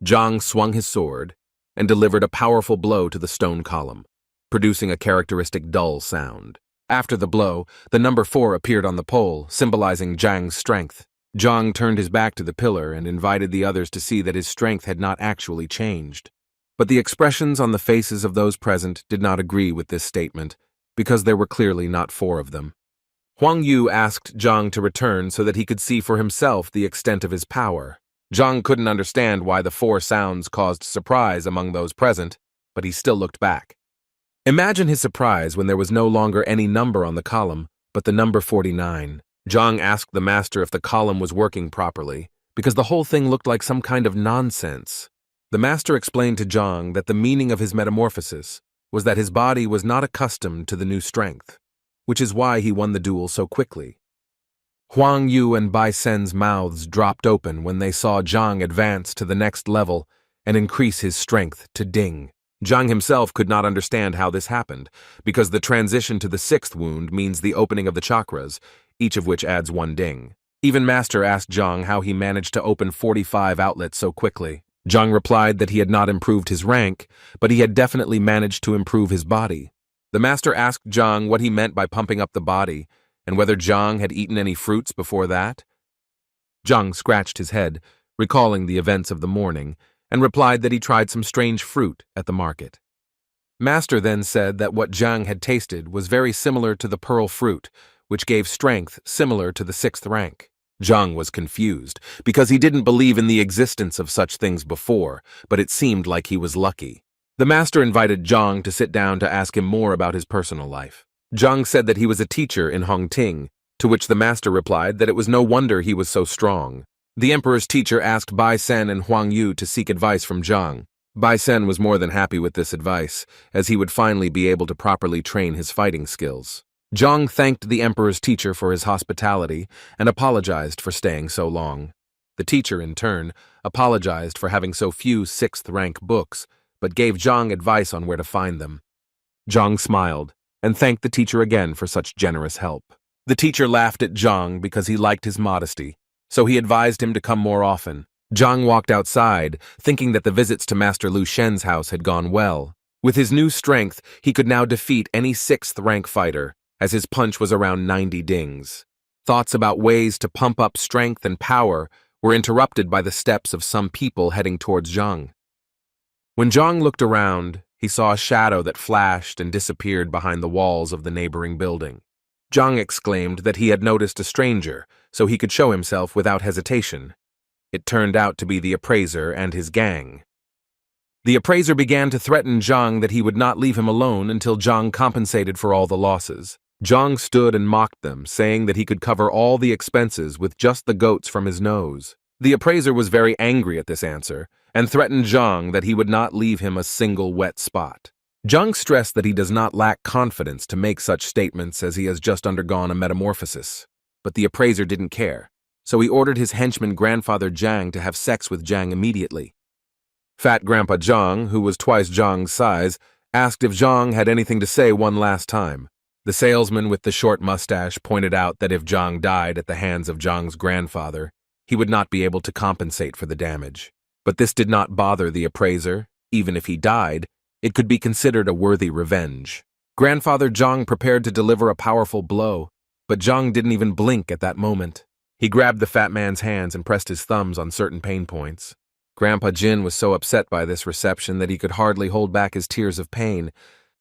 Zhang swung his sword and delivered a powerful blow to the stone column, producing a characteristic dull sound. After the blow, the number 4 appeared on the pole, symbolizing Zhang's strength. Zhang turned his back to the pillar and invited the others to see that his strength had not actually changed. But the expressions on the faces of those present did not agree with this statement, because there were clearly not 4 of them. Huang Yu asked Zhang to return so that he could see for himself the extent of his power. Zhang couldn't understand why the 4 sounds caused surprise among those present, but he still looked back. Imagine his surprise when there was no longer any number on the column, but the number 49. Zhang asked the master if the column was working properly, because the whole thing looked like some kind of nonsense. The master explained to Zhang that the meaning of his metamorphosis was that his body was not accustomed to the new strength, which is why he won the duel so quickly. Huang Yu and Bai Sen's mouths dropped open when they saw Zhang advance to the next level and increase his strength to ding. Zhang himself could not understand how this happened, because the transition to the 6th wound means the opening of the chakras, each of which adds 1 ding. Even Master asked Zhang how he managed to open 45 outlets so quickly. Zhang replied that he had not improved his rank, but he had definitely managed to improve his body. The master asked Zhang what he meant by pumping up the body, and whether Zhang had eaten any fruits before that. Zhang scratched his head, recalling the events of the morning, and replied that he tried some strange fruit at the market. Master then said that what Zhang had tasted was very similar to the pearl fruit, which gave strength similar to the 6th rank. Zhang was confused, because he didn't believe in the existence of such things before, but it seemed like he was lucky. The master invited Zhang to sit down to ask him more about his personal life. Zhang said that he was a teacher in Hongting, to which the master replied that it was no wonder he was so strong. The emperor's teacher asked Bai Sen and Huang Yu to seek advice from Zhang. Bai Sen was more than happy with this advice, as he would finally be able to properly train his fighting skills. Zhang thanked the emperor's teacher for his hospitality and apologized for staying so long. The teacher, in turn, apologized for having so few 6th rank books, but gave Zhang advice on where to find them. Zhang smiled and thanked the teacher again for such generous help. The teacher laughed at Zhang because he liked his modesty, so he advised him to come more often. Zhang walked outside, thinking that the visits to Master Lu Shen's house had gone well. With his new strength, he could now defeat any 6th rank fighter, as his punch was around 90 dings. Thoughts about ways to pump up strength and power were interrupted by the steps of some people heading towards Zhang. When Zhang looked around, he saw a shadow that flashed and disappeared behind the walls of the neighboring building. Zhang exclaimed that he had noticed a stranger, so he could show himself without hesitation. It turned out to be the appraiser and his gang. The appraiser began to threaten Zhang that he would not leave him alone until Zhang compensated for all the losses. Zhang stood and mocked them, saying that he could cover all the expenses with just the goats from his nose. The appraiser was very angry at this answer, and threatened Zhang that he would not leave him a single wet spot. Zhang stressed that he does not lack confidence to make such statements as he has just undergone a metamorphosis. But the appraiser didn't care, so he ordered his henchman grandfather Zhang to have sex with Zhang immediately. Fat Grandpa Zhang, who was twice Zhang's size, asked if Zhang had anything to say one last time. The salesman with the short mustache pointed out that if Zhang died at the hands of Zhang's grandfather, he would not be able to compensate for the damage. But this did not bother the appraiser. Even if he died, it could be considered a worthy revenge. Grandfather Zhang prepared to deliver a powerful blow, but Zhang didn't even blink at that moment. He grabbed the fat man's hands and pressed his thumbs on certain pain points. Grandpa Jin was so upset by this reception that he could hardly hold back his tears of pain,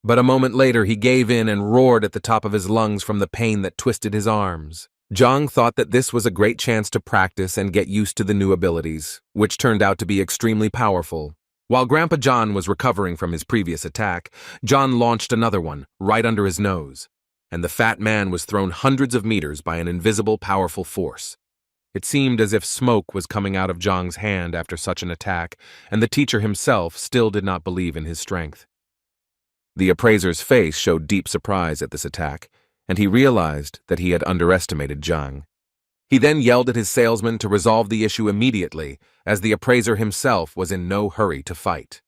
but a moment later he gave in and roared at the top of his lungs from the pain that twisted his arms. Zhang thought that this was a great chance to practice and get used to the new abilities, which turned out to be extremely powerful. While Grandpa John was recovering from his previous attack, John launched another one right under his nose, and the fat man was thrown hundreds of meters by an invisible, powerful force. It seemed as if smoke was coming out of Zhang's hand after such an attack, and the teacher himself still did not believe in his strength. The appraiser's face showed deep surprise at this attack, and he realized that he had underestimated Zhang. He then yelled at his salesman to resolve the issue immediately, as the appraiser himself was in no hurry to fight.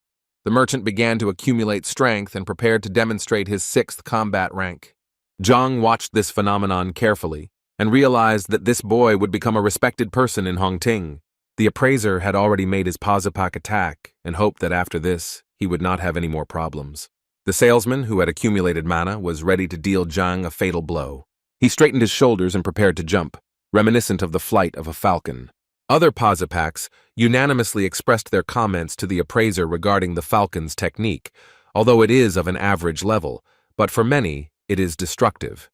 The merchant began to accumulate strength and prepared to demonstrate his 6th combat rank. Zhang watched this phenomenon carefully, and realized that this boy would become a respected person in Hongting. The appraiser had already made his Pazapak attack and hoped that after this, he would not have any more problems. The salesman, who had accumulated mana, was ready to deal Zhang a fatal blow. He straightened his shoulders and prepared to jump, reminiscent of the flight of a falcon. Other Pazapaks unanimously expressed their comments to the appraiser regarding the falcon's technique, although it is of an average level, but for many, it is destructive.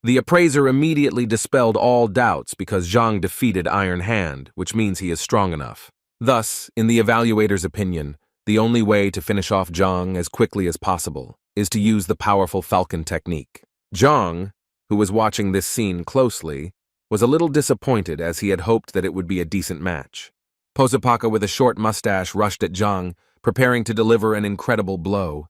The appraiser immediately dispelled all doubts because Zhang defeated Iron Hand, which means he is strong enough. Thus, in the evaluator's opinion, the only way to finish off Zhang as quickly as possible is to use the powerful falcon technique. Zhang, who was watching this scene closely, was a little disappointed as he had hoped that it would be a decent match. Posapaka with a short mustache rushed at Zhang, preparing to deliver an incredible blow.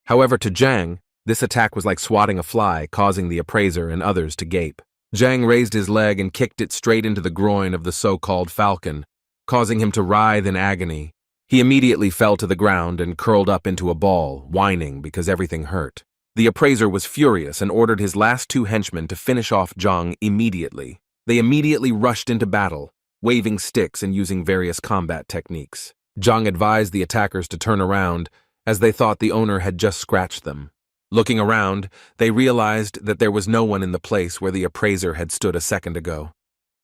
However, to Zhang, this attack was like swatting a fly, causing the appraiser and others to gape. Zhang raised his leg and kicked it straight into the groin of the so-called falcon, causing him to writhe in agony. He immediately fell to the ground and curled up into a ball, whining because everything hurt. The appraiser was furious and ordered his last 2 henchmen to finish off Zhang immediately. They immediately rushed into battle, waving sticks and using various combat techniques. Zhang advised the attackers to turn around, as they thought the owner had just scratched them. Looking around, they realized that there was no one in the place where the appraiser had stood a second ago.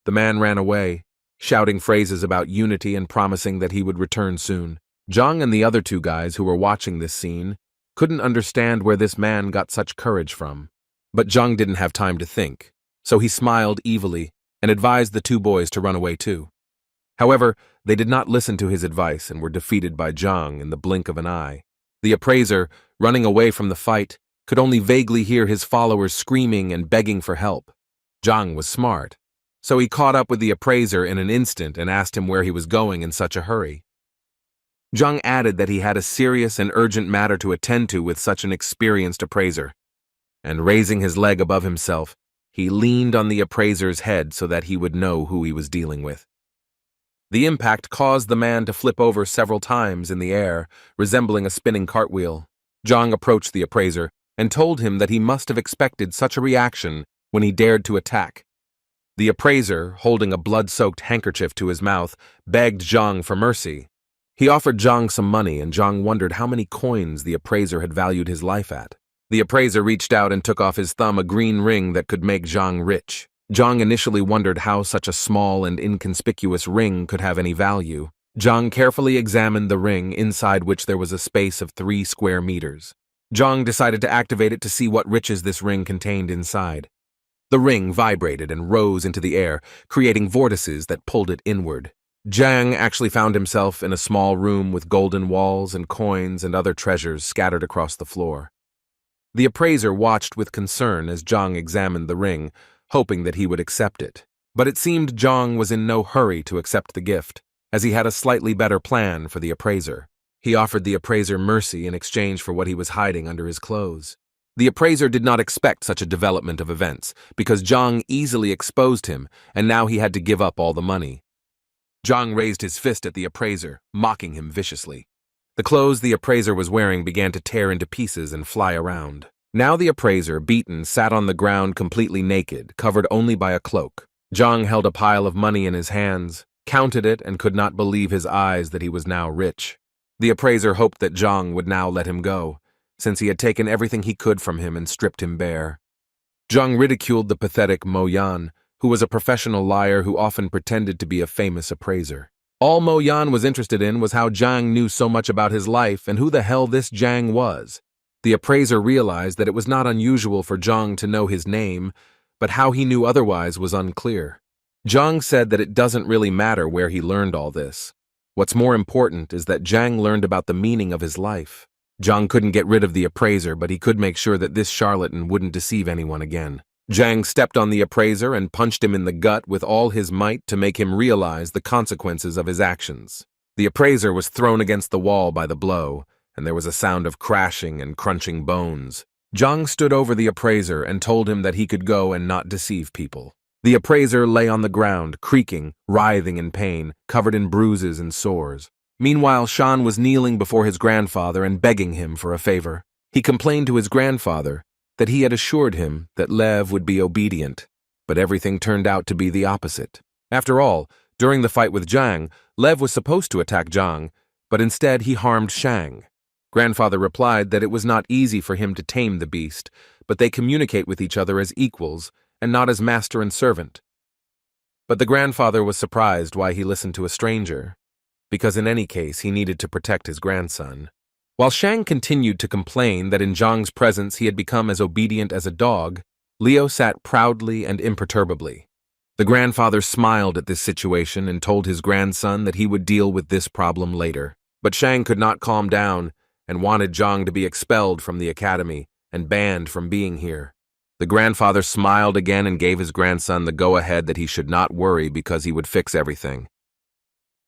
The man ran away, shouting phrases about unity and promising that he would return soon. Zhang and the other 2 guys who were watching this scene couldn't understand where this man got such courage from. But Zhang didn't have time to think, so he smiled evilly and advised the 2 boys to run away too. However, they did not listen to his advice and were defeated by Zhang in the blink of an eye. The appraiser, running away from the fight, could only vaguely hear his followers screaming and begging for help. Zhang was smart, so he caught up with the appraiser in an instant and asked him where he was going in such a hurry. Zhang added that he had a serious and urgent matter to attend to with such an experienced appraiser, and raising his leg above himself, he leaned on the appraiser's head so that he would know who he was dealing with. The impact caused the man to flip over several times in the air, resembling a spinning cartwheel. Zhang approached the appraiser and told him that he must have expected such a reaction when he dared to attack. The appraiser, holding a blood-soaked handkerchief to his mouth, begged Zhang for mercy. He offered Zhang some money, and Zhang wondered how many coins the appraiser had valued his life at. The appraiser reached out and took off his thumb a green ring that could make Zhang rich. Zhang initially wondered how such a small and inconspicuous ring could have any value. Zhang carefully examined the ring, inside which there was a space of 3 square meters. Zhang decided to activate it to see what riches this ring contained inside. The ring vibrated and rose into the air, creating vortices that pulled it inward. Zhang actually found himself in a small room with golden walls and coins and other treasures scattered across the floor. The appraiser watched with concern as Zhang examined the ring, hoping that he would accept it. But it seemed Zhang was in no hurry to accept the gift, as he had a slightly better plan for the appraiser. He offered the appraiser mercy in exchange for what he was hiding under his clothes. The appraiser did not expect such a development of events, because Zhang easily exposed him, and now he had to give up all the money. Zhang raised his fist at the appraiser, mocking him viciously. The clothes the appraiser was wearing began to tear into pieces and fly around. Now the appraiser, beaten, sat on the ground completely naked, covered only by a cloak. Zhang held a pile of money in his hands, counted it, and could not believe his eyes that he was now rich. The appraiser hoped that Zhang would now let him go, since he had taken everything he could from him and stripped him bare. Zhang ridiculed the pathetic Mo Yan, who was a professional liar who often pretended to be a famous appraiser. All Mo Yan was interested in was how Zhang knew so much about his life and who the hell this Zhang was. The appraiser realized that it was not unusual for Zhang to know his name, but how he knew otherwise was unclear. Zhang said that it doesn't really matter where he learned all this. What's more important is that Zhang learned about the meaning of his life. Zhang couldn't get rid of the appraiser, but he could make sure that this charlatan wouldn't deceive anyone again. Zhang stepped on the appraiser and punched him in the gut with all his might to make him realize the consequences of his actions. The appraiser was thrown against the wall by the blow, and there was a sound of crashing and crunching bones. Zhang stood over the appraiser and told him that he could go and not deceive people. The appraiser lay on the ground, creaking, writhing in pain, covered in bruises and sores. Meanwhile, Shan was kneeling before his grandfather and begging him for a favor. He complained to his grandfather that he had assured him that Lev would be obedient, but everything turned out to be the opposite. After all, during the fight with Zhang, Lev was supposed to attack Zhang, but instead he harmed Shang. Grandfather replied that it was not easy for him to tame the beast, but they communicate with each other as equals and not as master and servant. But the grandfather was surprised why he listened to a stranger, because in any case he needed to protect his grandson. While Shang continued to complain that in Zhang's presence he had become as obedient as a dog, Liu sat proudly and imperturbably. The grandfather smiled at this situation and told his grandson that he would deal with this problem later. But Shang could not calm down and wanted Zhang to be expelled from the academy and banned from being here. The grandfather smiled again and gave his grandson the go-ahead that he should not worry because he would fix everything.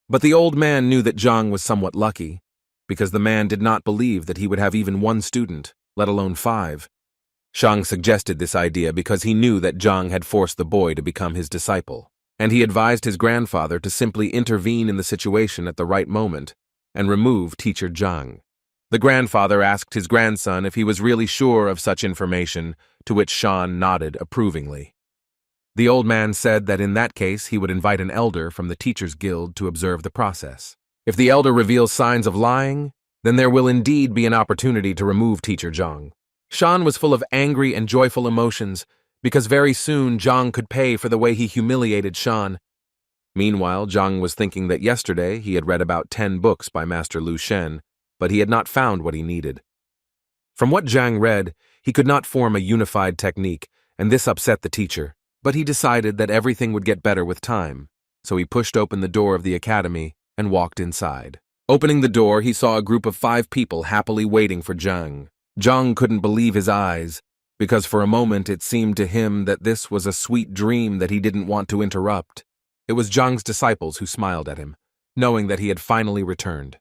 But the old man knew that Zhang was somewhat lucky, because the man did not believe that he would have even 1 student, let alone 5. Shang suggested this idea because he knew that Zhang had forced the boy to become his disciple, and he advised his grandfather to simply intervene in the situation at the right moment and remove teacher Zhang. The grandfather asked his grandson if he was really sure of such information, to which Shan nodded approvingly. The old man said that in that case he would invite an elder from the Teachers Guild to observe the process. If the elder reveals signs of lying, then there will indeed be an opportunity to remove teacher Zhang. Shan was full of angry and joyful emotions, because very soon Zhang could pay for the way he humiliated Shan. Meanwhile, Zhang was thinking that yesterday he had read about 10 books by Master Lu Shen, but he had not found what he needed. From what Zhang read, he could not form a unified technique, and this upset the teacher. But he decided that everything would get better with time, so he pushed open the door of the academy and walked inside. Opening the door, he saw a group of 5 people happily waiting for Zhang. Zhang couldn't believe his eyes, because for a moment it seemed to him that this was a sweet dream that he didn't want to interrupt. It was Zhang's disciples who smiled at him, knowing that he had finally returned.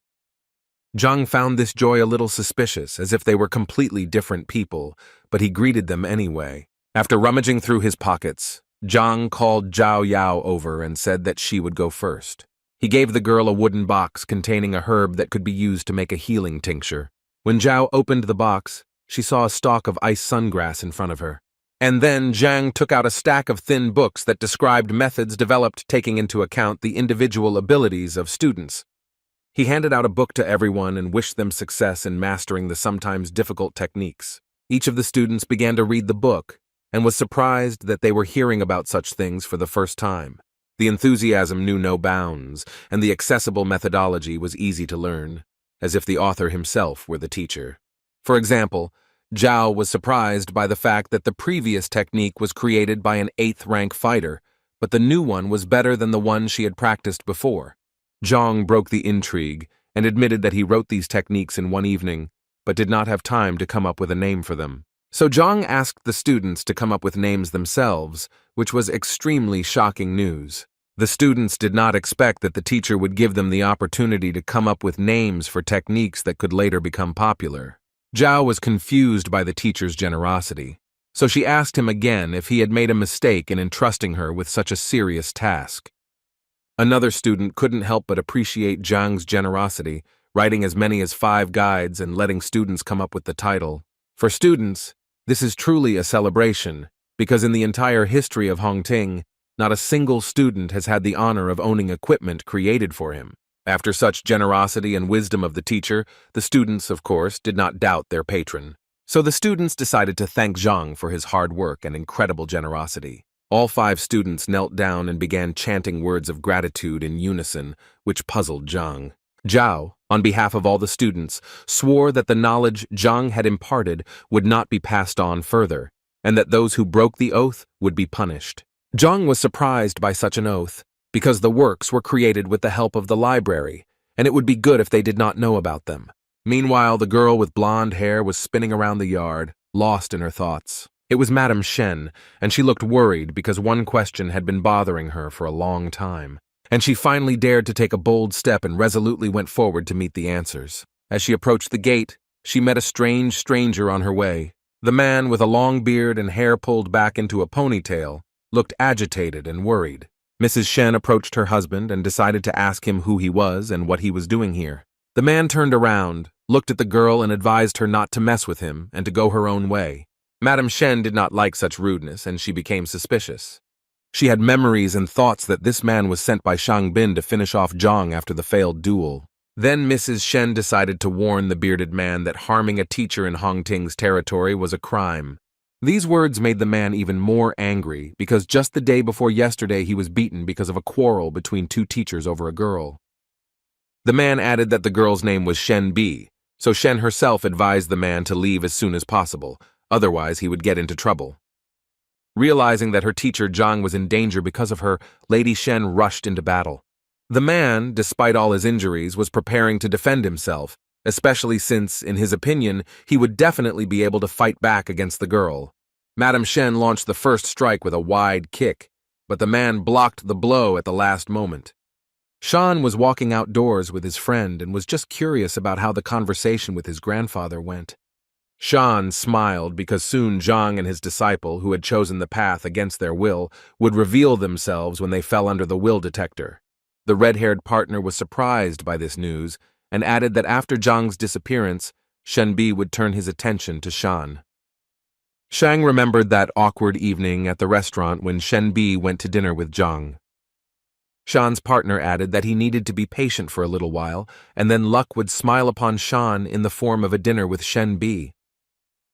Zhang found this joy a little suspicious, as if they were completely different people, but he greeted them anyway. After rummaging through his pockets, Zhang called Zhao Yao over and said that she would go first. He gave the girl a wooden box containing a herb that could be used to make a healing tincture. When Zhao opened the box, she saw a stalk of ice sungrass in front of her. And then Zhang took out a stack of thin books that described methods developed taking into account the individual abilities of students. He handed out a book to everyone and wished them success in mastering the sometimes difficult techniques. Each of the students began to read the book, and was surprised that they were hearing about such things for the first time. The enthusiasm knew no bounds, and the accessible methodology was easy to learn, as if the author himself were the teacher. For example, Zhao was surprised by the fact that the previous technique was created by an 8th rank fighter, but the new one was better than the one she had practiced before. Zhang broke the intrigue and admitted that he wrote these techniques in one evening, but did not have time to come up with a name for them. So Zhang asked the students to come up with names themselves, which was extremely shocking news. The students did not expect that the teacher would give them the opportunity to come up with names for techniques that could later become popular. Zhao was confused by the teacher's generosity, so she asked him again if he had made a mistake in entrusting her with such a serious task. Another student couldn't help but appreciate Zhang's generosity, writing as many as 5 guides and letting students come up with the title. For students, this is truly a celebration, because in the entire history of Hongting, not a single student has had the honor of owning equipment created for him. After such generosity and wisdom of the teacher, the students, of course, did not doubt their patron. So the students decided to thank Zhang for his hard work and incredible generosity. All 5 students knelt down and began chanting words of gratitude in unison, which puzzled Zhang. Zhao, on behalf of all the students, swore that the knowledge Zhang had imparted would not be passed on further, and that those who broke the oath would be punished. Zhang was surprised by such an oath, because the works were created with the help of the library, and it would be good if they did not know about them. Meanwhile, the girl with blonde hair was spinning around the yard, lost in her thoughts. It was Madame Shen, and she looked worried because one question had been bothering her for a long time. And she finally dared to take a bold step and resolutely went forward to meet the answers. As she approached the gate, she met a strange stranger on her way. The man, with a long beard and hair pulled back into a ponytail, looked agitated and worried. Mrs. Shen approached her husband and decided to ask him who he was and what he was doing here. The man turned around, looked at the girl and advised her not to mess with him and to go her own way. Madame Shen did not like such rudeness, and she became suspicious. She had memories and thoughts that this man was sent by Shang Bin to finish off Zhang after the failed duel. Then Mrs. Shen decided to warn the bearded man that harming a teacher in Hongting's territory was a crime. These words made the man even more angry because just the day before yesterday he was beaten because of a quarrel between 2 teachers over a girl. The man added that the girl's name was Shen Bi, so Shen herself advised the man to leave as soon as possible, otherwise he would get into trouble. Realizing that her teacher Zhang was in danger because of her, Lady Shen rushed into battle. The man, despite all his injuries, was preparing to defend himself, especially since, in his opinion, he would definitely be able to fight back against the girl. Madame Shen launched the first strike with a wide kick, but the man blocked the blow at the last moment. Shan was walking outdoors with his friend and was just curious about how the conversation with his grandfather went. Shan smiled because soon Zhang and his disciple, who had chosen the path against their will, would reveal themselves when they fell under the will detector. The red-haired partner was surprised by this news and added that after Zhang's disappearance, Shen Bi would turn his attention to Shan. Shang remembered that awkward evening at the restaurant when Shen Bi went to dinner with Zhang. Shan's partner added that he needed to be patient for a little while, and then luck would smile upon Shan in the form of a dinner with Shen Bi.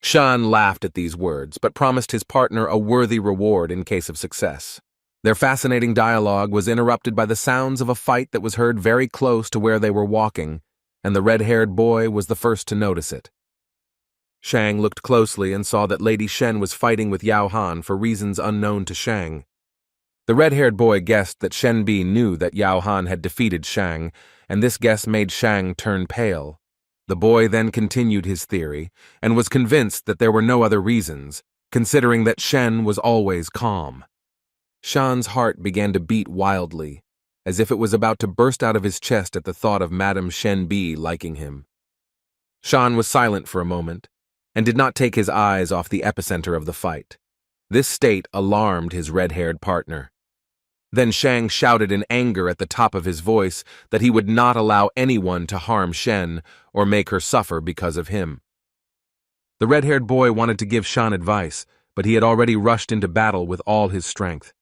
Shan laughed at these words, but promised his partner a worthy reward in case of success. Their fascinating dialogue was interrupted by the sounds of a fight that was heard very close to where they were walking, and the red-haired boy was the first to notice it. Shang looked closely and saw that Lady Shen was fighting with Yao Han for reasons unknown to Shang. The red-haired boy guessed that Shen Bi knew that Yao Han had defeated Shang, and this guess made Shang turn pale. The boy then continued his theory, and was convinced that there were no other reasons, considering that Shen was always calm. Shan's heart began to beat wildly, as if it was about to burst out of his chest at the thought of Madame Shen Bi liking him. Shan was silent for a moment, and did not take his eyes off the epicenter of the fight. This state alarmed his red-haired partner. Then Shang shouted in anger at the top of his voice that he would not allow anyone to harm Shen or make her suffer because of him. The red-haired boy wanted to give Shan advice, but he had already rushed into battle with all his strength.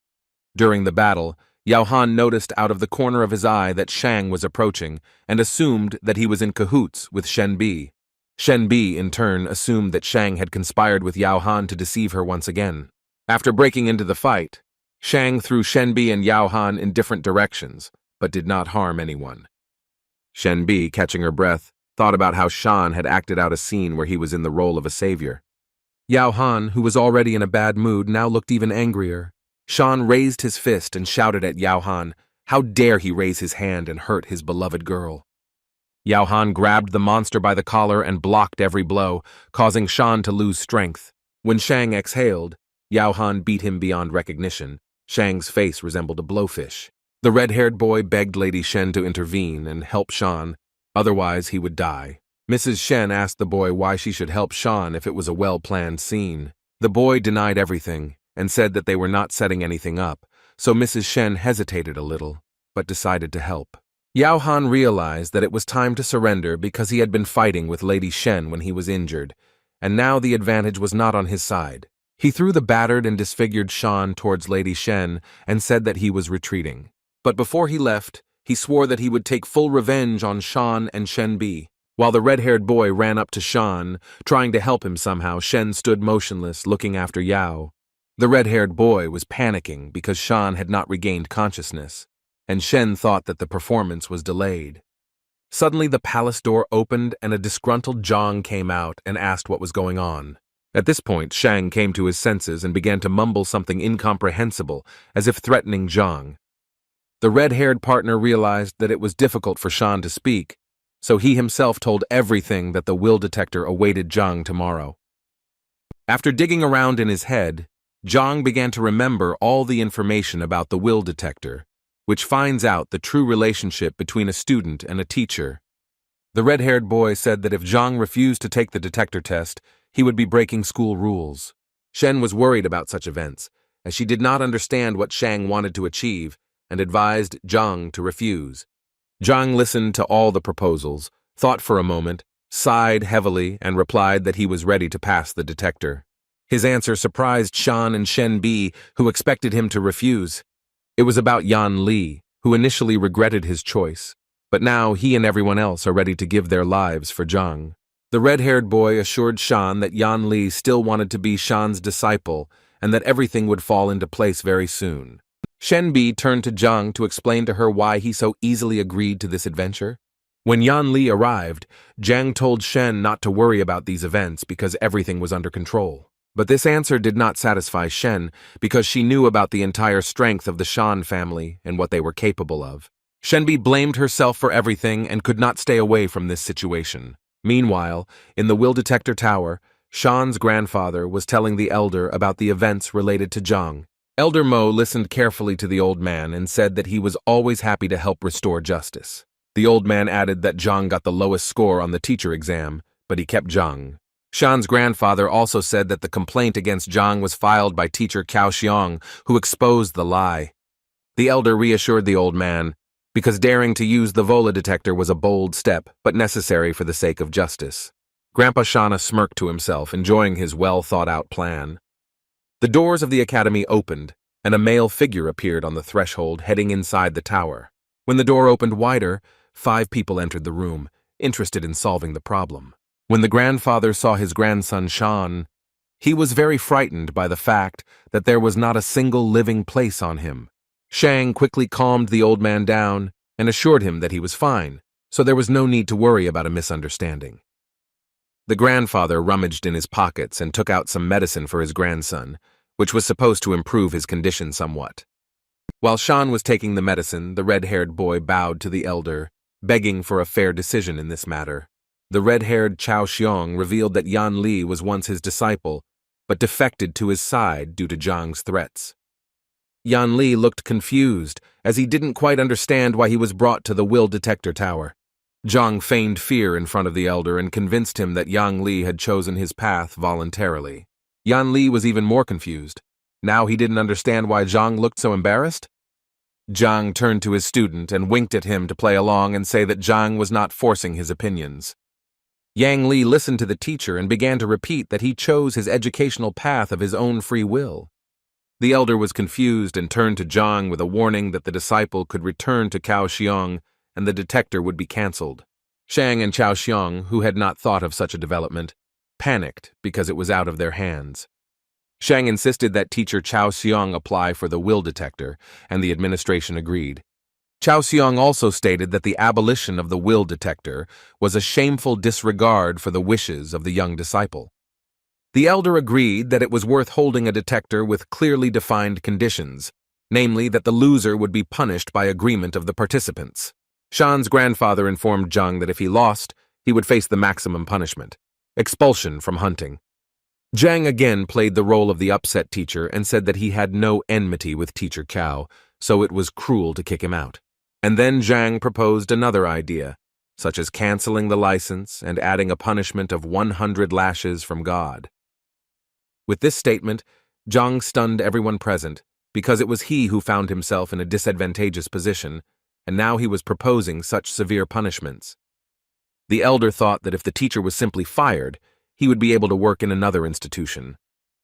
During the battle, Yao Han noticed out of the corner of his eye that Shang was approaching and assumed that he was in cahoots with Shen Bi. Shen Bi, in turn, assumed that Shang had conspired with Yao Han to deceive her once again. After breaking into the fight, Shang threw Shenbi and Yao Han in different directions, but did not harm anyone. Shenbi, catching her breath, thought about how Shan had acted out a scene where he was in the role of a savior. Yao Han, who was already in a bad mood, now looked even angrier. Shan raised his fist and shouted at Yao Han, how dare he raise his hand and hurt his beloved girl. Yao Han grabbed the monster by the collar and blocked every blow, causing Shan to lose strength. When Shang exhaled, Yao Han beat him beyond recognition. Shang's face resembled a blowfish. The red-haired boy begged Lady Shen to intervene and help Shan, otherwise he would die. Mrs. Shen asked the boy why she should help Shan if it was a well-planned scene. The boy denied everything and said that they were not setting anything up, so Mrs. Shen hesitated a little, but decided to help. Yao Han realized that it was time to surrender because he had been fighting with Lady Shen when he was injured, and now the advantage was not on his side. He threw the battered and disfigured Shan towards Lady Shen and said that he was retreating. But before he left, he swore that he would take full revenge on Shan and Shenbi. While the red-haired boy ran up to Shan, trying to help him somehow, Shen stood motionless, looking after Yao. The red-haired boy was panicking because Shan had not regained consciousness, and Shen thought that the performance was delayed. Suddenly the palace door opened and a disgruntled Zhang came out and asked what was going on. At this point, Shang came to his senses and began to mumble something incomprehensible, as if threatening Zhang. The red-haired partner realized that it was difficult for Shan to speak, so he himself told everything that the will detector awaited Zhang tomorrow. After digging around in his head, Zhang began to remember all the information about the will detector, which finds out the true relationship between a student and a teacher. The red-haired boy said that if Zhang refused to take the detector test, he would be breaking school rules. Shen was worried about such events, as she did not understand what Shang wanted to achieve, and advised Zhang to refuse. Zhang listened to all the proposals, thought for a moment, sighed heavily, and replied that he was ready to pass the detector. His answer surprised Shan and Shenbi, who expected him to refuse. It was about Yan Li, who initially regretted his choice, but now he and everyone else are ready to give their lives for Zhang. The red-haired boy assured Shan that Yan Li still wanted to be Shan's disciple and that everything would fall into place very soon. Shenbi turned to Zhang to explain to her why he so easily agreed to this adventure. When Yan Li arrived, Zhang told Shen not to worry about these events because everything was under control. But this answer did not satisfy Shen because she knew about the entire strength of the Shan family and what they were capable of. Shenbi blamed herself for everything and could not stay away from this situation. Meanwhile, in the will detector tower, Shan's grandfather was telling the elder about the events related to Zhang. Elder Mo listened carefully to the old man and said that he was always happy to help restore justice. The old man added that Zhang got the lowest score on the teacher exam, but he kept Zhang. Shan's grandfather also said that the complaint against Zhang was filed by teacher Cao Xiong, who exposed the lie. The elder reassured the old man, because daring to use the Vola detector was a bold step, but necessary for the sake of justice. Grandpa Shana smirked to himself, enjoying his well-thought-out plan. The doors of the academy opened, and a male figure appeared on the threshold heading inside the tower. When the door opened wider, 5 people entered the room, interested in solving the problem. When the grandfather saw his grandson Shan, he was very frightened by the fact that there was not a single living place on him. Shang quickly calmed the old man down and assured him that he was fine, so there was no need to worry about a misunderstanding. The grandfather rummaged in his pockets and took out some medicine for his grandson, which was supposed to improve his condition somewhat. While Shan was taking the medicine, the red-haired boy bowed to the elder, begging for a fair decision in this matter. The red-haired Cao Xiong revealed that Yan Li was once his disciple, but defected to his side due to Zhang's threats. Yan Li looked confused, as he didn't quite understand why he was brought to the will detector tower. Zhang feigned fear in front of the elder and convinced him that Yang Li had chosen his path voluntarily. Yan Li was even more confused. Now he didn't understand why Zhang looked so embarrassed. Zhang turned to his student and winked at him to play along and say that Zhang was not forcing his opinions. Yang Li listened to the teacher and began to repeat that he chose his educational path of his own free will. The elder was confused and turned to Zhang with a warning that the disciple could return to Cao Xiong and the detector would be cancelled. Shang and Cao Xiong, who had not thought of such a development, panicked because it was out of their hands. Shang insisted that teacher Chao Xiong apply for the will detector, and the administration agreed. Chao Xiong also stated that the abolition of the will detector was a shameful disregard for the wishes of the young disciple. The elder agreed that it was worth holding a detector with clearly defined conditions, namely that the loser would be punished by agreement of the participants. Shan's grandfather informed Zhang that if he lost, he would face the maximum punishment, expulsion from hunting. Zhang again played the role of the upset teacher and said that he had no enmity with teacher Cao, so it was cruel to kick him out. And then Zhang proposed another idea, such as canceling the license and adding a punishment of 100 lashes from God. With this statement, Zhang stunned everyone present, because it was he who found himself in a disadvantageous position, and now he was proposing such severe punishments. The elder thought that if the teacher was simply fired, he would be able to work in another institution.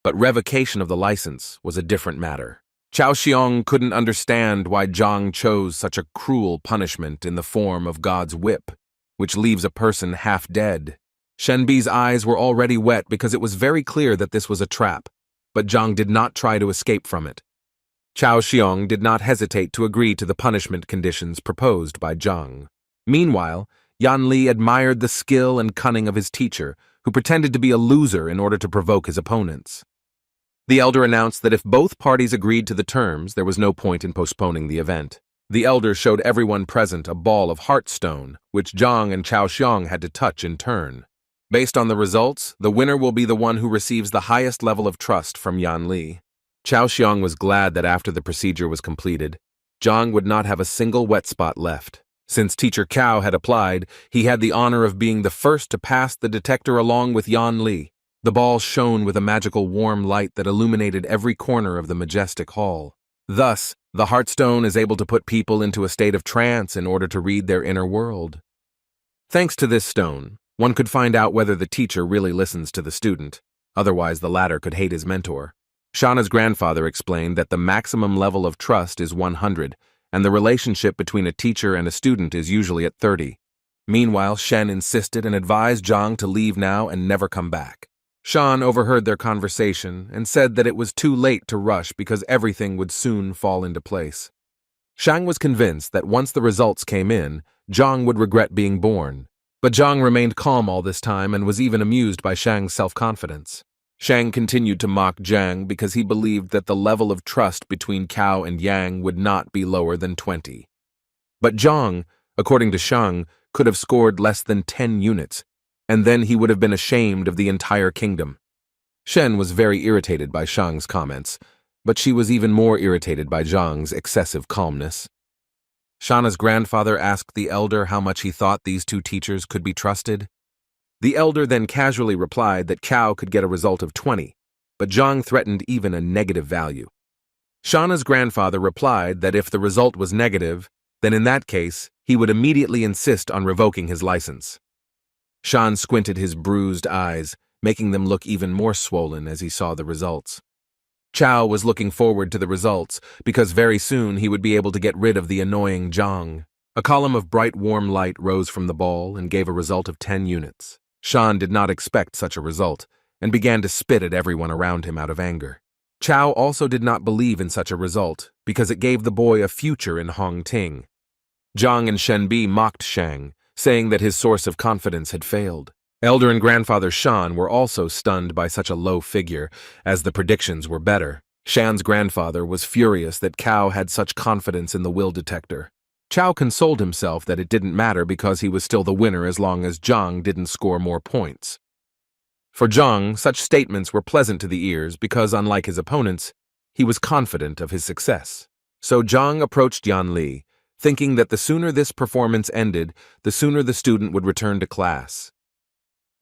But revocation of the license was a different matter. Chao Xiong couldn't understand why Zhang chose such a cruel punishment in the form of God's whip, which leaves a person half dead. Shenbi's eyes were already wet because it was very clear that this was a trap, but Zhang did not try to escape from it. Chao Xiong did not hesitate to agree to the punishment conditions proposed by Zhang. Meanwhile, Yan Li admired the skill and cunning of his teacher, who pretended to be a loser in order to provoke his opponents. The elder announced that if both parties agreed to the terms, there was no point in postponing the event. The elder showed everyone present a ball of heartstone, which Zhang and Chao Xiong had to touch in turn. Based on the results, the winner will be the one who receives the highest level of trust from Yan Li. Chao Xiong was glad that after the procedure was completed, Zhang would not have a single wet spot left. Since teacher Cao had applied, he had the honor of being the first to pass the detector along with Yan Li. The ball shone with a magical warm light that illuminated every corner of the majestic hall. Thus, the Heartstone is able to put people into a state of trance in order to read their inner world. Thanks to this stone, one could find out whether the teacher really listens to the student, otherwise the latter could hate his mentor. Shauna's grandfather explained that the maximum level of trust is 100, and the relationship between a teacher and a student is usually at 30. Meanwhile, Shen insisted and advised Zhang to leave now and never come back. Shan overheard their conversation and said that it was too late to rush because everything would soon fall into place. Shang was convinced that once the results came in, Zhang would regret being born. But Zhang remained calm all this time and was even amused by Shang's self-confidence. Shang continued to mock Zhang because he believed that the level of trust between Cao and Yang would not be lower than 20. But Zhang, according to Shang, could have scored less than 10 units, and then he would have been ashamed of the entire kingdom. Shen was very irritated by Shang's comments, but she was even more irritated by Zhang's excessive calmness. Shauna's grandfather asked the elder how much he thought these two teachers could be trusted. The elder then casually replied that Cao could get a result of 20, but Zhang threatened even a negative value. Shauna's grandfather replied that if the result was negative, then in that case, he would immediately insist on revoking his license. Shan squinted his bruised eyes, making them look even more swollen as he saw the results. Chao was looking forward to the results because very soon he would be able to get rid of the annoying Zhang. A column of bright warm light rose from the ball and gave a result of 10 units. Shan did not expect such a result and began to spit at everyone around him out of anger. Chao also did not believe in such a result because it gave the boy a future in Hongting. Zhang and Shenbi mocked Shang, saying that his source of confidence had failed. Elder and grandfather Shan were also stunned by such a low figure, as the predictions were better. Shan's grandfather was furious that Cao had such confidence in the will detector. Chao consoled himself that it didn't matter because he was still the winner as long as Zhang didn't score more points. For Zhang, such statements were pleasant to the ears because, unlike his opponents, he was confident of his success. So Zhang approached Yan Li, thinking that the sooner this performance ended, the sooner the student would return to class.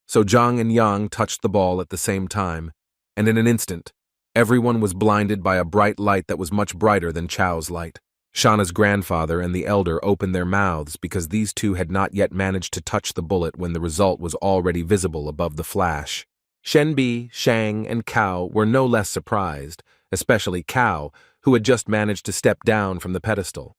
So Zhang and Yang touched the ball at the same time, and in an instant, everyone was blinded by a bright light that was much brighter than Chao's light. Shauna's grandfather and the elder opened their mouths because these two had not yet managed to touch the bullet when the result was already visible above the flash. Shenbi, Shang, and Cao were no less surprised, especially Cao, who had just managed to step down from the pedestal.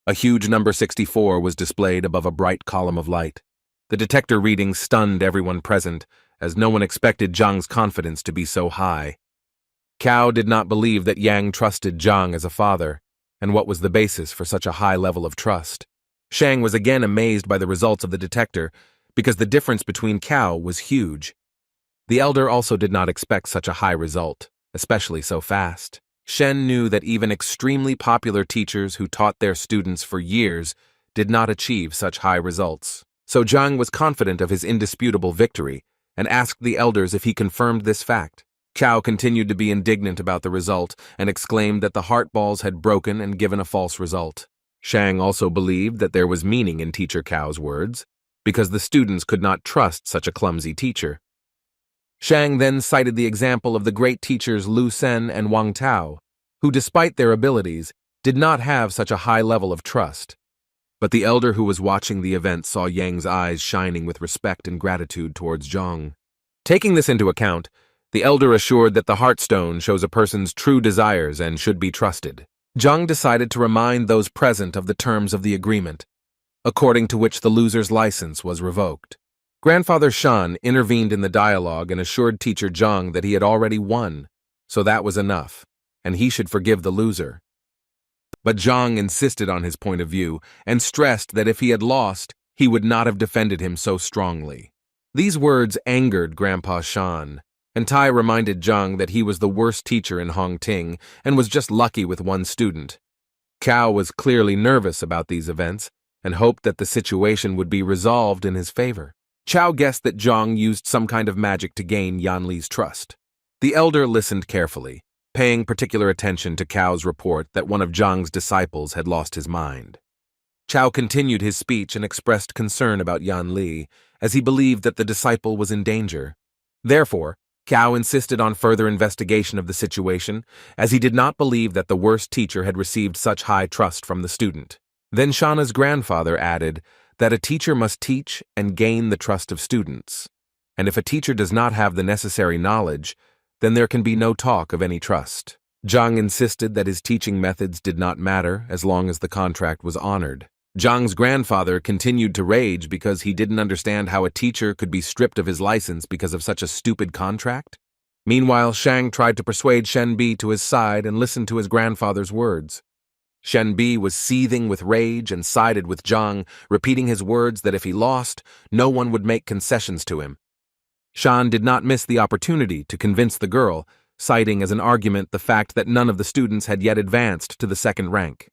A huge number 64 was displayed above a bright column of light. The detector reading stunned everyone present, as no one expected Zhang's confidence to be so high. Cao did not believe that Yang trusted Zhang as a father, and what was the basis for such a high level of trust. Shang was again amazed by the results of the detector, because the difference between Cao was huge. The elder also did not expect such a high result, especially so fast. Shen knew that even extremely popular teachers who taught their students for years did not achieve such high results. So Zhang was confident of his indisputable victory and asked the elders if he confirmed this fact. Cao continued to be indignant about the result and exclaimed that the heart balls had broken and given a false result. Shang also believed that there was meaning in Teacher Cao's words, because the students could not trust such a clumsy teacher. Shang then cited the example of the great teachers Lu Sen and Wang Tao, who despite their abilities, did not have such a high level of trust. But the elder who was watching the event saw Yang's eyes shining with respect and gratitude towards Zhang. Taking this into account, the elder assured that the Heartstone shows a person's true desires and should be trusted. Zhang decided to remind those present of the terms of the agreement, according to which the loser's license was revoked. Grandfather Shan intervened in the dialogue and assured Teacher Zhang that he had already won, so that was enough, and he should forgive the loser. But Zhang insisted on his point of view and stressed that if he had lost, he would not have defended him so strongly. These words angered Grandpa Shan, and Tai reminded Zhang that he was the worst teacher in Hongting and was just lucky with one student. Cao was clearly nervous about these events and hoped that the situation would be resolved in his favor. Cao guessed that Zhang used some kind of magic to gain Yan Li's trust. The elder listened carefully, paying particular attention to Cao's report that one of Zhang's disciples had lost his mind. Cao continued his speech and expressed concern about Yan Li, as he believed that the disciple was in danger. Therefore, Cao insisted on further investigation of the situation, as he did not believe that the worst teacher had received such high trust from the student. Then Shana's grandfather added that a teacher must teach and gain the trust of students, and if a teacher does not have the necessary knowledge, then there can be no talk of any trust. Zhang insisted that his teaching methods did not matter as long as the contract was honored. Zhang's grandfather continued to rage because he didn't understand how a teacher could be stripped of his license because of such a stupid contract. Meanwhile, Shang tried to persuade Shen Bi to his side and listened to his grandfather's words. Shen Bi was seething with rage and sided with Zhang, repeating his words that if he lost, no one would make concessions to him. Shan did not miss the opportunity to convince the girl, citing as an argument the fact that none of the students had yet advanced to the second rank.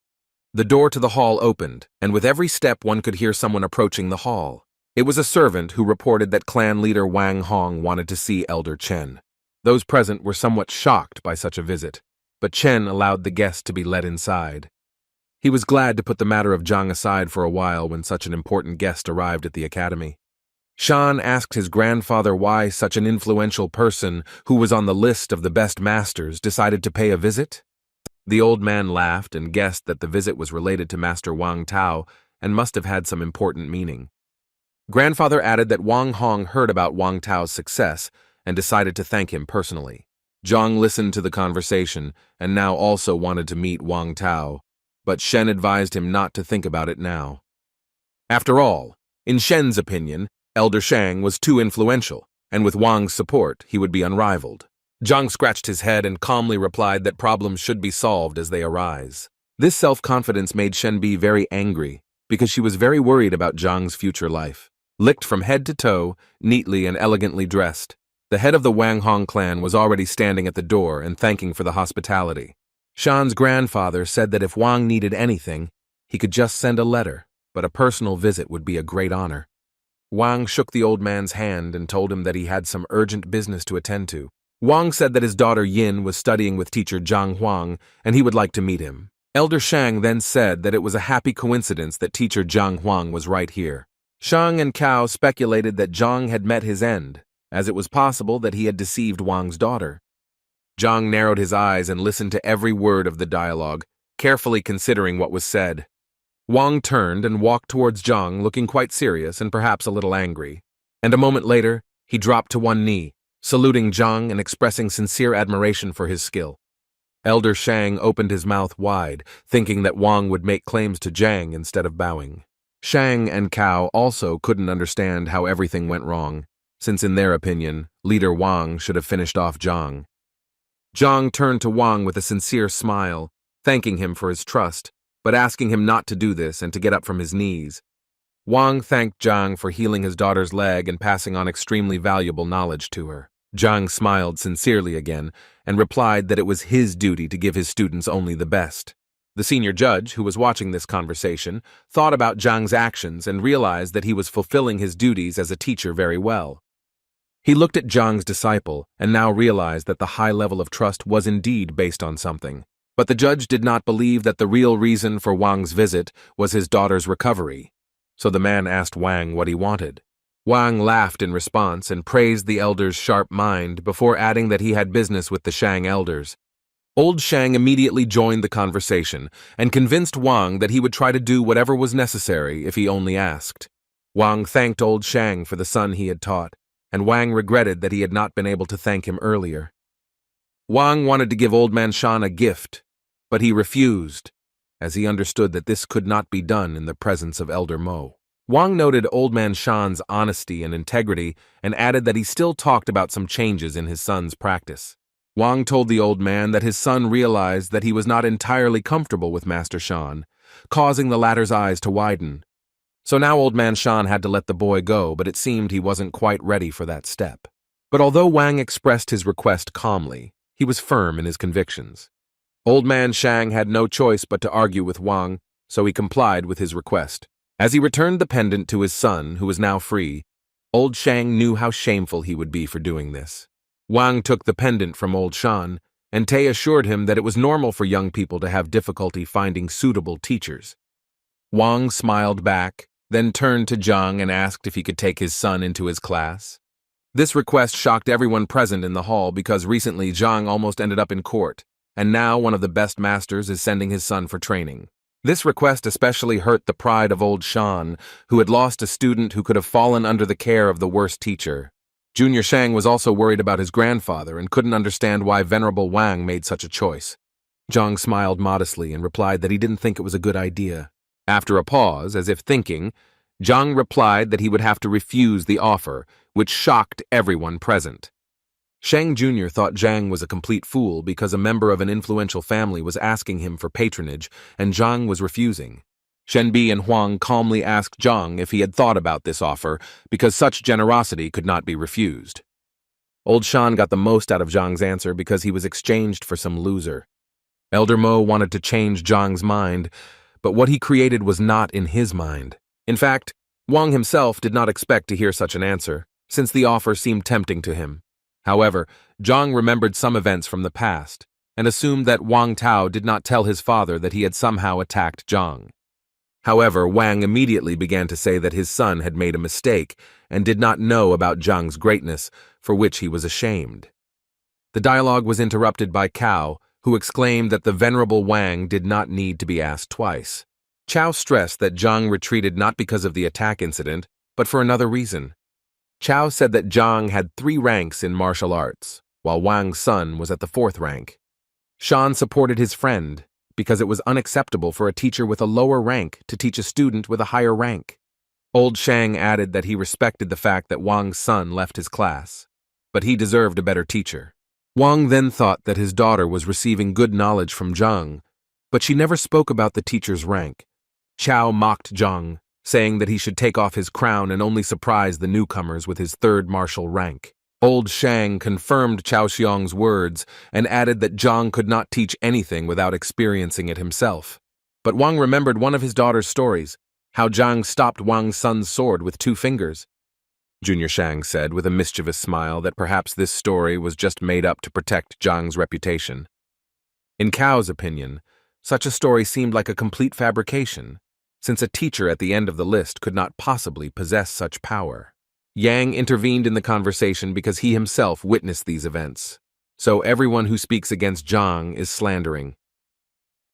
The door to the hall opened, and with every step one could hear someone approaching the hall. It was a servant who reported that clan leader Wang Hong wanted to see Elder Chen. Those present were somewhat shocked by such a visit, but Chen allowed the guest to be led inside. He was glad to put the matter of Zhang aside for a while when such an important guest arrived at the academy. Shan asked his grandfather why such an influential person, who was on the list of the best masters, decided to pay a visit. The old man laughed and guessed that the visit was related to Master Wang Tao and must have had some important meaning. Grandfather added that Wang Hong heard about Wang Tao's success and decided to thank him personally. Zhang listened to the conversation and now also wanted to meet Wang Tao, but Shen advised him not to think about it now. After all, in Shen's opinion, Elder Shang was too influential, and with Wang's support, he would be unrivaled. Zhang scratched his head and calmly replied that problems should be solved as they arise. This self-confidence made Shen Bi very angry, because she was very worried about Zhang's future life. Licked from head to toe, neatly and elegantly dressed, the head of the Wang Hong clan was already standing at the door and thanking for the hospitality. Shan's grandfather said that if Wang needed anything, he could just send a letter, but a personal visit would be a great honor. Wang shook the old man's hand and told him that he had some urgent business to attend to. Wang said that his daughter Yin was studying with teacher Zhang Huang and he would like to meet him. Elder Shang then said that it was a happy coincidence that teacher Zhang Huang was right here. Shang and Cao speculated that Zhang had met his end, as it was possible that he had deceived Wang's daughter. Zhang narrowed his eyes and listened to every word of the dialogue, carefully considering what was said. Wang turned and walked towards Zhang, looking quite serious and perhaps a little angry. And a moment later, he dropped to one knee, saluting Zhang and expressing sincere admiration for his skill. Elder Shang opened his mouth wide, thinking that Wang would make claims to Zhang instead of bowing. Shang and Cao also couldn't understand how everything went wrong, since in their opinion, leader Wang should have finished off Zhang. Zhang turned to Wang with a sincere smile, thanking him for his trust, but asking him not to do this and to get up from his knees. Wang thanked Zhang for healing his daughter's leg and passing on extremely valuable knowledge to her. Zhang smiled sincerely again and replied that it was his duty to give his students only the best. The senior judge, who was watching this conversation, thought about Zhang's actions and realized that he was fulfilling his duties as a teacher very well. He looked at Zhang's disciple and now realized that the high level of trust was indeed based on something. But the judge did not believe that the real reason for Wang's visit was his daughter's recovery. So the man asked Wang what he wanted. Wang laughed in response and praised the elder's sharp mind before adding that he had business with the Shang elders. Old Shang immediately joined the conversation and convinced Wang that he would try to do whatever was necessary if he only asked. Wang thanked Old Shang for the son he had taught, and Wang regretted that he had not been able to thank him earlier. Wang wanted to give Old Man Shan a gift, but he refused, as he understood that this could not be done in the presence of Elder Mo. Wang noted Old Man Shan's honesty and integrity and added that he still talked about some changes in his son's practice. Wang told the old man that his son realized that he was not entirely comfortable with Master Shan, causing the latter's eyes to widen. So now Old Man Shan had to let the boy go, but it seemed he wasn't quite ready for that step. But although Wang expressed his request calmly, he was firm in his convictions. Old Man Shang had no choice but to argue with Wang, so he complied with his request. As he returned the pendant to his son, who was now free, Old Shang knew how shameful he would be for doing this. Wang took the pendant from Old Shan, and Tay assured him that it was normal for young people to have difficulty finding suitable teachers. Wang smiled back, then turned to Zhang and asked if he could take his son into his class. This request shocked everyone present in the hall because recently Zhang almost ended up in court, and now one of the best masters is sending his son for training. This request especially hurt the pride of Old Shan, who had lost a student who could have fallen under the care of the worst teacher. Junior Shang was also worried about his grandfather and couldn't understand why Venerable Wang made such a choice. Zhang smiled modestly and replied that he didn't think it was a good idea. After a pause, as if thinking, Zhang replied that he would have to refuse the offer, which shocked everyone present. Shang Jr. thought Zhang was a complete fool because a member of an influential family was asking him for patronage and Zhang was refusing. Shenbi and Huang calmly asked Zhang if he had thought about this offer because such generosity could not be refused. Old Shan got the most out of Zhang's answer because he was exchanged for some loser. Elder Mo wanted to change Zhang's mind, but what he created was not in his mind. In fact, Wang himself did not expect to hear such an answer, since the offer seemed tempting to him. However, Zhang remembered some events from the past and assumed that Wang Tao did not tell his father that he had somehow attacked Zhang. However, Wang immediately began to say that his son had made a mistake and did not know about Zhang's greatness, for which he was ashamed. The dialogue was interrupted by Cao, who exclaimed that the venerable Wang did not need to be asked twice. Cao stressed that Zhang retreated not because of the attack incident, but for another reason. Cao said that Zhang had 3 ranks in martial arts, while Wang's son was at the 4th rank. Shan supported his friend, because it was unacceptable for a teacher with a lower rank to teach a student with a higher rank. Old Shang added that he respected the fact that Wang's son left his class, but he deserved a better teacher. Wang then thought that his daughter was receiving good knowledge from Zhang, but she never spoke about the teacher's rank. Cao mocked Zhang, saying that he should take off his crown and only surprise the newcomers with his 3rd martial rank. Old Shang confirmed Cao Xiong's words and added that Zhang could not teach anything without experiencing it himself. But Wang remembered one of his daughter's stories, how Zhang stopped Wang's son's sword with 2 fingers. Junior Shang said with a mischievous smile that perhaps this story was just made up to protect Zhang's reputation. In Cao's opinion, such a story seemed like a complete fabrication, since a teacher at the end of the list could not possibly possess such power. Yang intervened in the conversation because he himself witnessed these events, so everyone who speaks against Zhang is slandering.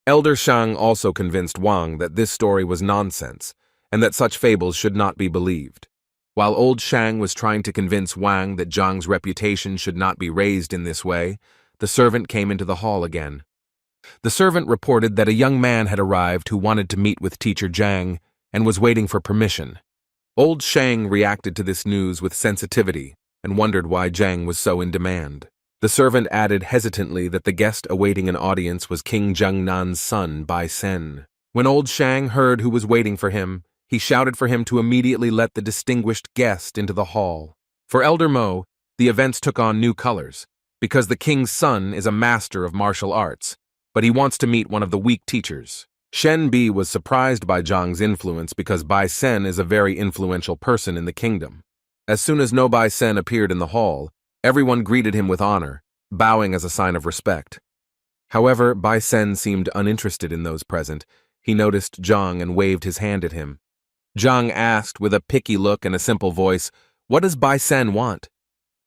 Elder Shang also convinced Wang that this story was nonsense and that such fables should not be believed. While Old Shang was trying to convince Wang that Zhang's reputation should not be raised in this way, the servant came into the hall again. The servant reported that a young man had arrived who wanted to meet with Teacher Zhang and was waiting for permission. Old Shang reacted to this news with sensitivity and wondered why Zhang was so in demand. The servant added hesitantly that the guest awaiting an audience was King Jiangnan's son, Bai Sen. When old Shang heard who was waiting for him, he shouted for him to immediately let the distinguished guest into the hall. For Elder Mo, the events took on new colors, because the king's son is a master of martial arts, but he wants to meet one of the weak teachers. Shen Bi was surprised by Zhang's influence because Bai Sen is a very influential person in the kingdom. As soon as No Bai Sen appeared in the hall, everyone greeted him with honor, bowing as a sign of respect. However, Bai Sen seemed uninterested in those present. He noticed Zhang and waved his hand at him. Zhang asked with a picky look and a simple voice, "What does Bai Sen want?"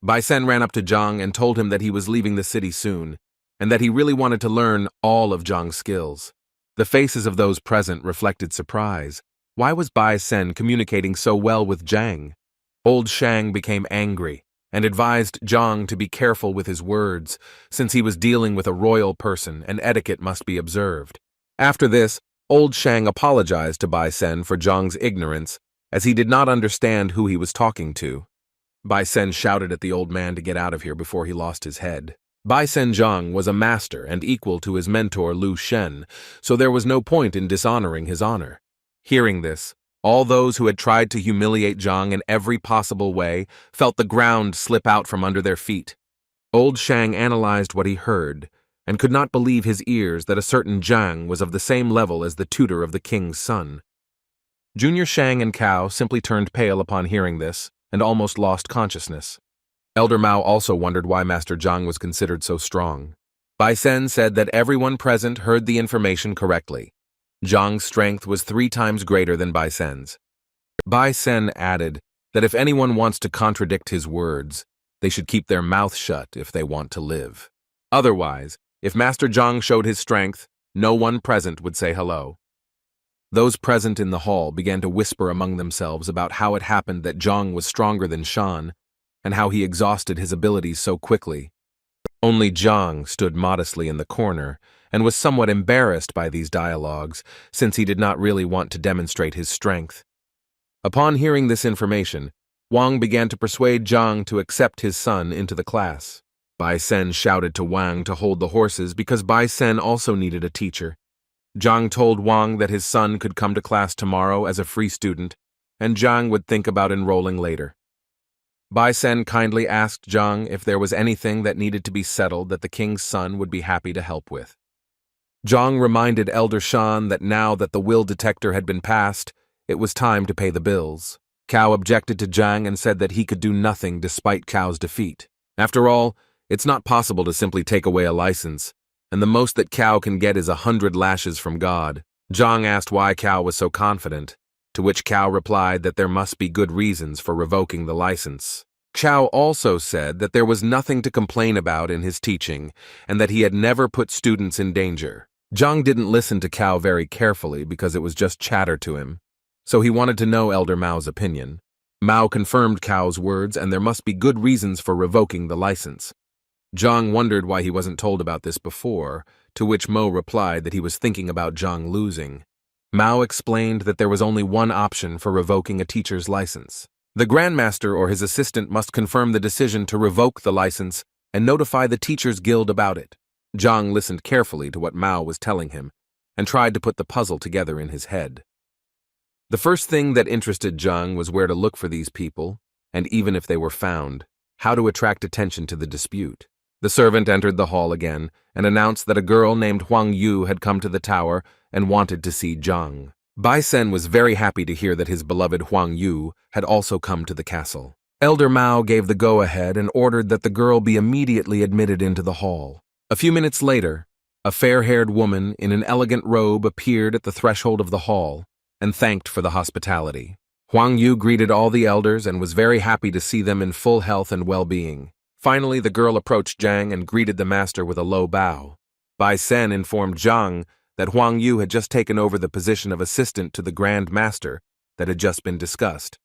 Bai Sen ran up to Zhang and told him that he was leaving the city soon, and that he really wanted to learn all of Zhang's skills. The faces of those present reflected surprise. Why was Bai Sen communicating so well with Zhang? Old Shang became angry and advised Zhang to be careful with his words, since he was dealing with a royal person and etiquette must be observed. After this, Old Shang apologized to Bai Sen for Zhang's ignorance, as he did not understand who he was talking to. Bai Sen shouted at the old man to get out of here before he lost his head. Bai Sen Zhang was a master and equal to his mentor Lu Shen, so there was no point in dishonoring his honor. Hearing this, all those who had tried to humiliate Zhang in every possible way felt the ground slip out from under their feet. Old Shang analyzed what he heard, and could not believe his ears that a certain Zhang was of the same level as the tutor of the king's son. Junior Shang and Cao simply turned pale upon hearing this, and almost lost consciousness. Elder Mao also wondered why Master Zhang was considered so strong. Bai Sen said that everyone present heard the information correctly. Zhang's strength was 3 times greater than Bai Sen's. Bai Sen added that if anyone wants to contradict his words, they should keep their mouth shut if they want to live. Otherwise, if Master Zhang showed his strength, no one present would say hello. Those present in the hall began to whisper among themselves about how it happened that Zhang was stronger than Shan, and how he exhausted his abilities so quickly. Only Zhang stood modestly in the corner, and was somewhat embarrassed by these dialogues, since he did not really want to demonstrate his strength. Upon hearing this information, Wang began to persuade Zhang to accept his son into the class. Bai Sen shouted to Wang to hold the horses because Bai Sen also needed a teacher. Zhang told Wang that his son could come to class tomorrow as a free student, and Zhang would think about enrolling later. Bai Sen kindly asked Zhang if there was anything that needed to be settled that the king's son would be happy to help with. Zhang reminded Elder Shan that now that the will detector had been passed, it was time to pay the bills. Cao objected to Zhang and said that he could do nothing despite Cao's defeat. After all, it's not possible to simply take away a license, and the most that Cao can get is 100 lashes from God. Zhang asked why Cao was so confident, to which Cao replied that there must be good reasons for revoking the license. Cao also said that there was nothing to complain about in his teaching, and that he had never put students in danger. Zhang didn't listen to Cao very carefully because it was just chatter to him, so he wanted to know Elder Mao's opinion. Mao confirmed Cao's words, and there must be good reasons for revoking the license. Zhang wondered why he wasn't told about this before, to which Mo replied that he was thinking about Zhang losing. Mao explained that there was only one option for revoking a teacher's license. The Grandmaster or his assistant must confirm the decision to revoke the license and notify the Teachers Guild about it. Zhang listened carefully to what Mao was telling him and tried to put the puzzle together in his head. The first thing that interested Zhang was where to look for these people, and even if they were found, how to attract attention to the dispute. The servant entered the hall again and announced that a girl named Huang Yu had come to the tower and wanted to see Zhang. Bai Sen was very happy to hear that his beloved Huang Yu had also come to the castle. Elder Mao gave the go-ahead and ordered that the girl be immediately admitted into the hall. A few minutes later, a fair-haired woman in an elegant robe appeared at the threshold of the hall and thanked for the hospitality. Huang Yu greeted all the elders and was very happy to see them in full health and well-being. Finally, the girl approached Zhang and greeted the master with a low bow. Bai Sen informed Zhang that Huang Yu had just taken over the position of assistant to the Grand Master that had just been discussed.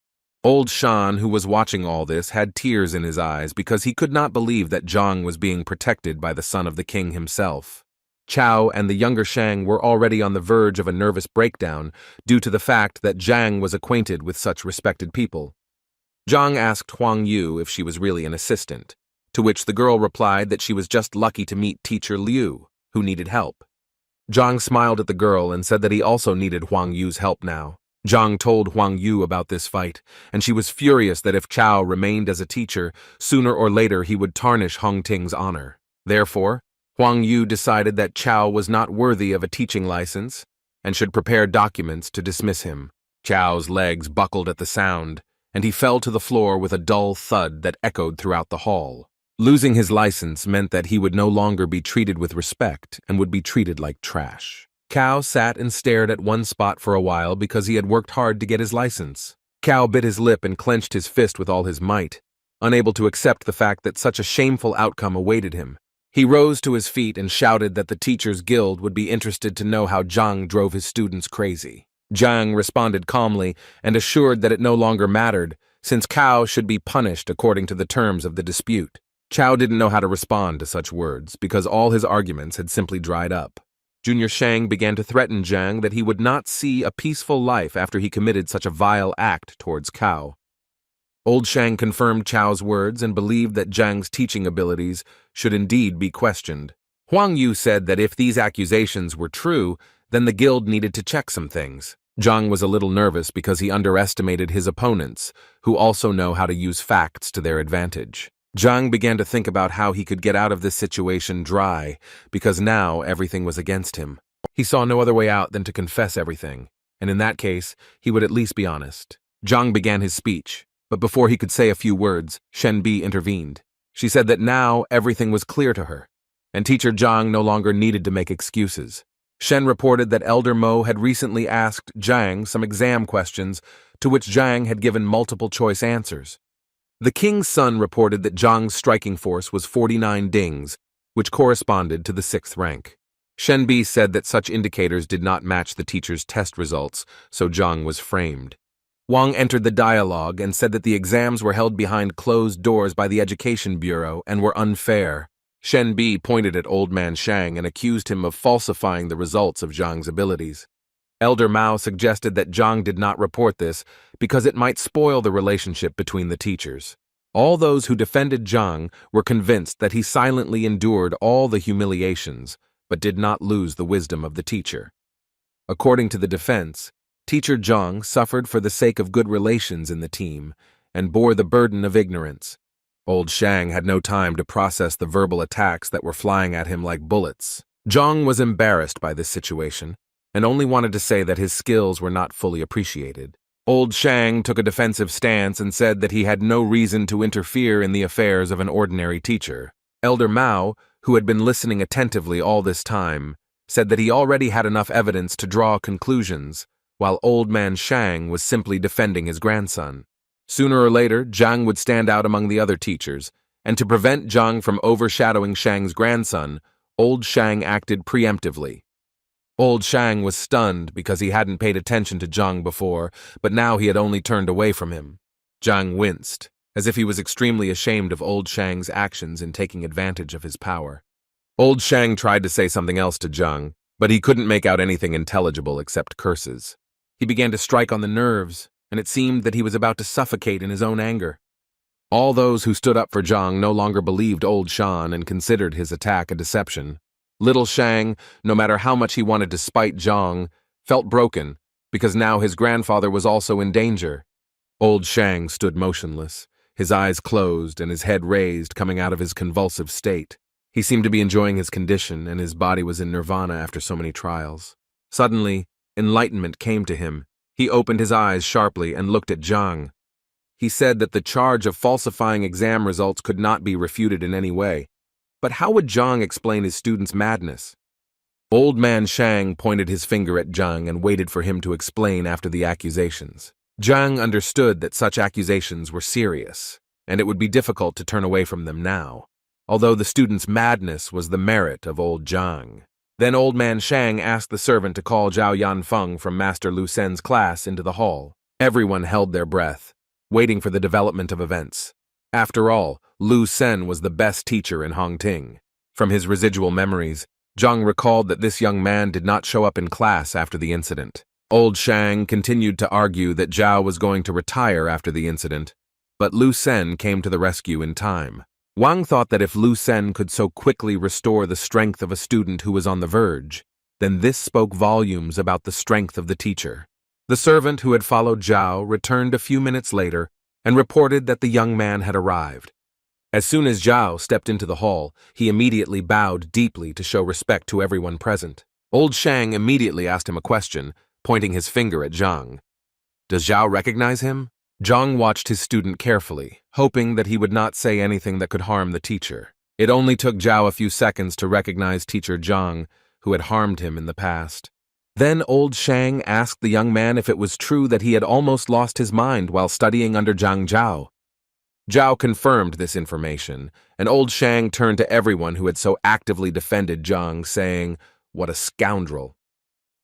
Old Shan, who was watching all this, had tears in his eyes because he could not believe that Zhang was being protected by the son of the king himself. Cao and the younger Shang were already on the verge of a nervous breakdown due to the fact that Zhang was acquainted with such respected people. Zhang asked Huang Yu if she was really an assistant, to which the girl replied that she was just lucky to meet teacher Liu, who needed help. Zhang smiled at the girl and said that he also needed Huang Yu's help now. Zhang told Huang Yu about this fight, and she was furious that if Chao remained as a teacher, sooner or later he would tarnish Hong Ting's honor. Therefore, Huang Yu decided that Chao was not worthy of a teaching license and should prepare documents to dismiss him. Chao's legs buckled at the sound, and he fell to the floor with a dull thud that echoed throughout the hall. Losing his license meant that he would no longer be treated with respect and would be treated like trash. Cao sat and stared at one spot for a while because he had worked hard to get his license. Cao bit his lip and clenched his fist with all his might, unable to accept the fact that such a shameful outcome awaited him. He rose to his feet and shouted that the Teachers Guild would be interested to know how Zhang drove his students crazy. Zhang responded calmly and assured that it no longer mattered, since Cao should be punished according to the terms of the dispute. Cao didn't know how to respond to such words because all his arguments had simply dried up. Junior Shang began to threaten Zhang that he would not see a peaceful life after he committed such a vile act towards Cao. Old Shang confirmed Chao's words and believed that Zhang's teaching abilities should indeed be questioned. Huang Yu said that if these accusations were true, then the guild needed to check some things. Zhang was a little nervous because he underestimated his opponents, who also know how to use facts to their advantage. Zhang began to think about how he could get out of this situation dry, because now everything was against him. He saw no other way out than to confess everything, and in that case, he would at least be honest. Zhang began his speech, but before he could say a few words, Shen Bi intervened. She said that now everything was clear to her, and teacher Zhang no longer needed to make excuses. Shen reported that Elder Mo had recently asked Zhang some exam questions to which Zhang had given multiple-choice answers. The king's son reported that Zhang's striking force was 49 dings, which corresponded to the 6th rank. Shen Bi said that such indicators did not match the teacher's test results, so Zhang was framed. Wang entered the dialogue and said that the exams were held behind closed doors by the Education Bureau and were unfair. Shen Bi pointed at Old Man Shang and accused him of falsifying the results of Zhang's abilities. Elder Mao suggested that Zhang did not report this because it might spoil the relationship between the teachers. All those who defended Zhang were convinced that he silently endured all the humiliations, but did not lose the wisdom of the teacher. According to the defense, teacher Zhang suffered for the sake of good relations in the team and bore the burden of ignorance. Old Shang had no time to process the verbal attacks that were flying at him like bullets. Zhang was embarrassed by this situation and only wanted to say that his skills were not fully appreciated. Old Shang took a defensive stance and said that he had no reason to interfere in the affairs of an ordinary teacher. Elder Mao, who had been listening attentively all this time, said that he already had enough evidence to draw conclusions, while Old Man Shang was simply defending his grandson. Sooner or later, Zhang would stand out among the other teachers, and to prevent Zhang from overshadowing Shang's grandson, Old Shang acted preemptively. Old Shang was stunned because he hadn't paid attention to Zhang before, but now he had only turned away from him. Zhang winced, as if he was extremely ashamed of Old Shang's actions in taking advantage of his power. Old Shang tried to say something else to Zhang, but he couldn't make out anything intelligible except curses. He began to strike on the nerves, and it seemed that he was about to suffocate in his own anger. All those who stood up for Zhang no longer believed Old Shan and considered his attack a deception. Little Shang, no matter how much he wanted to spite Zhang, felt broken because now his grandfather was also in danger. Old Shang stood motionless, his eyes closed and his head raised, coming out of his convulsive state. He seemed to be enjoying his condition, and his body was in nirvana after so many trials. Suddenly, enlightenment came to him. He opened his eyes sharply and looked at Zhang. He said that the charge of falsifying exam results could not be refuted in any way. But how would Zhang explain his student's madness? Old Man Shang pointed his finger at Zhang and waited for him to explain after the accusations. Zhang understood that such accusations were serious, and it would be difficult to turn away from them now, although the student's madness was the merit of old Zhang. Then Old Man Shang asked the servant to call Zhao Yanfeng from Master Lu Sen's class into the hall. Everyone held their breath, waiting for the development of events. After all, Lu Sen was the best teacher in Hongting. From his residual memories, Zhang recalled that this young man did not show up in class after the incident. Old Shang continued to argue that Zhao was going to retire after the incident, but Lu Sen came to the rescue in time. Wang thought that if Lu Sen could so quickly restore the strength of a student who was on the verge, then this spoke volumes about the strength of the teacher. The servant who had followed Zhao returned a few minutes later and reported that the young man had arrived. As soon as Zhao stepped into the hall, he immediately bowed deeply to show respect to everyone present. Old Shang immediately asked him a question, pointing his finger at Zhang. Does Zhao recognize him? Zhang watched his student carefully, hoping that he would not say anything that could harm the teacher. It only took Zhao a few seconds to recognize teacher Zhang, who had harmed him in the past. Then old Shang asked the young man if it was true that he had almost lost his mind while studying under Zhang Zhao. Zhao confirmed this information, and old Shang turned to everyone who had so actively defended Zhang, saying, "What a scoundrel."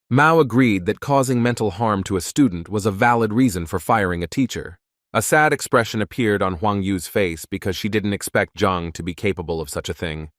Mao agreed that causing mental harm to a student was a valid reason for firing a teacher. A sad expression appeared on Huang Yu's face because she didn't expect Zhang to be capable of such a thing.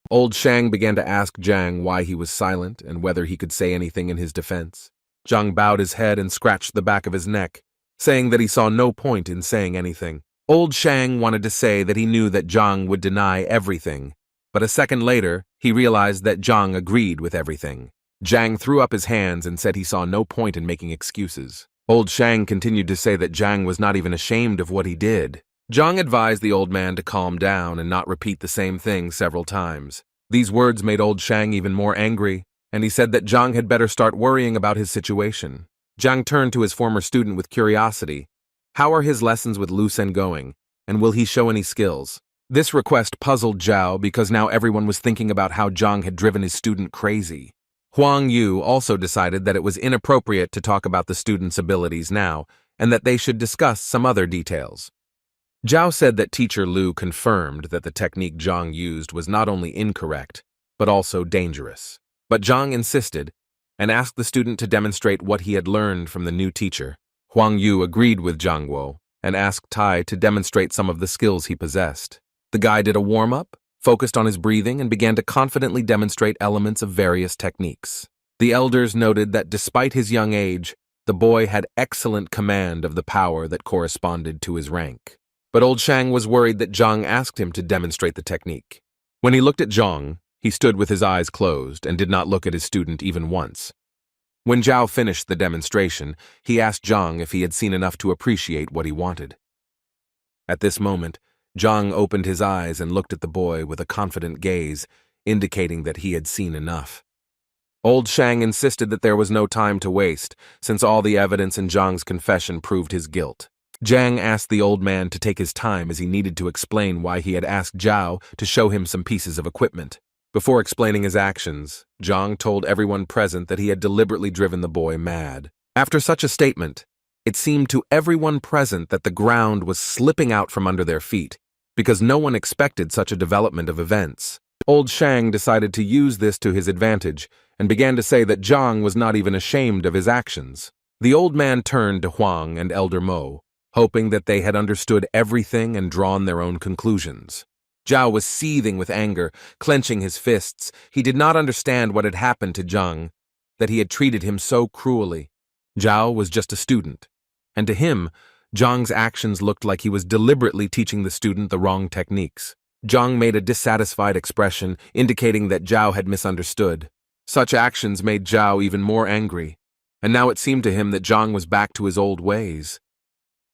Old Shang began to ask Zhang why he was silent and whether he could say anything in his defense. Zhang bowed his head and scratched the back of his neck, saying that he saw no point in saying anything. Old Shang wanted to say that he knew that Zhang would deny everything, but a second later, he realized that Zhang agreed with everything. Zhang threw up his hands and said he saw no point in making excuses. Old Shang continued to say that Zhang was not even ashamed of what he did. Zhang advised the old man to calm down and not repeat the same thing several times. These words made old Shang even more angry, and he said that Zhang had better start worrying about his situation. Zhang turned to his former student with curiosity. How are his lessons with Lu Sen going, and will he show any skills? This request puzzled Zhao because now everyone was thinking about how Zhang had driven his student crazy. Huang Yu also decided that it was inappropriate to talk about the student's abilities now, and that they should discuss some other details. Zhao said that teacher Lu confirmed that the technique Zhang used was not only incorrect, but also dangerous. But Zhang insisted, and asked the student to demonstrate what he had learned from the new teacher. Huang Yu agreed with Zhang Guo, and asked Tai to demonstrate some of the skills he possessed. The guy did a warm-up, focused on his breathing, and began to confidently demonstrate elements of various techniques. The elders noted that despite his young age, the boy had excellent command of the power that corresponded to his rank. But old Shang was worried that Zhang asked him to demonstrate the technique. When he looked at Zhang, he stood with his eyes closed and did not look at his student even once. When Zhao finished the demonstration, he asked Zhang if he had seen enough to appreciate what he wanted. At this moment, Zhang opened his eyes and looked at the boy with a confident gaze, indicating that he had seen enough. Old Shang insisted that there was no time to waste, since all the evidence in Zhang's confession proved his guilt. Zhang asked the old man to take his time as he needed to explain why he had asked Zhao to show him some pieces of equipment. Before explaining his actions, Zhang told everyone present that he had deliberately driven the boy mad. After such a statement, it seemed to everyone present that the ground was slipping out from under their feet, because no one expected such a development of events. Old Shang decided to use this to his advantage, and began to say that Zhang was not even ashamed of his actions. The old man turned to Huang and Elder Mo, hoping that they had understood everything and drawn their own conclusions. Zhao was seething with anger, clenching his fists. He did not understand what had happened to Zhang, that he had treated him so cruelly. Zhao was just a student, and to him, Zhang's actions looked like he was deliberately teaching the student the wrong techniques. Zhang made a dissatisfied expression, indicating that Zhao had misunderstood. Such actions made Zhao even more angry, and now it seemed to him that Zhang was back to his old ways.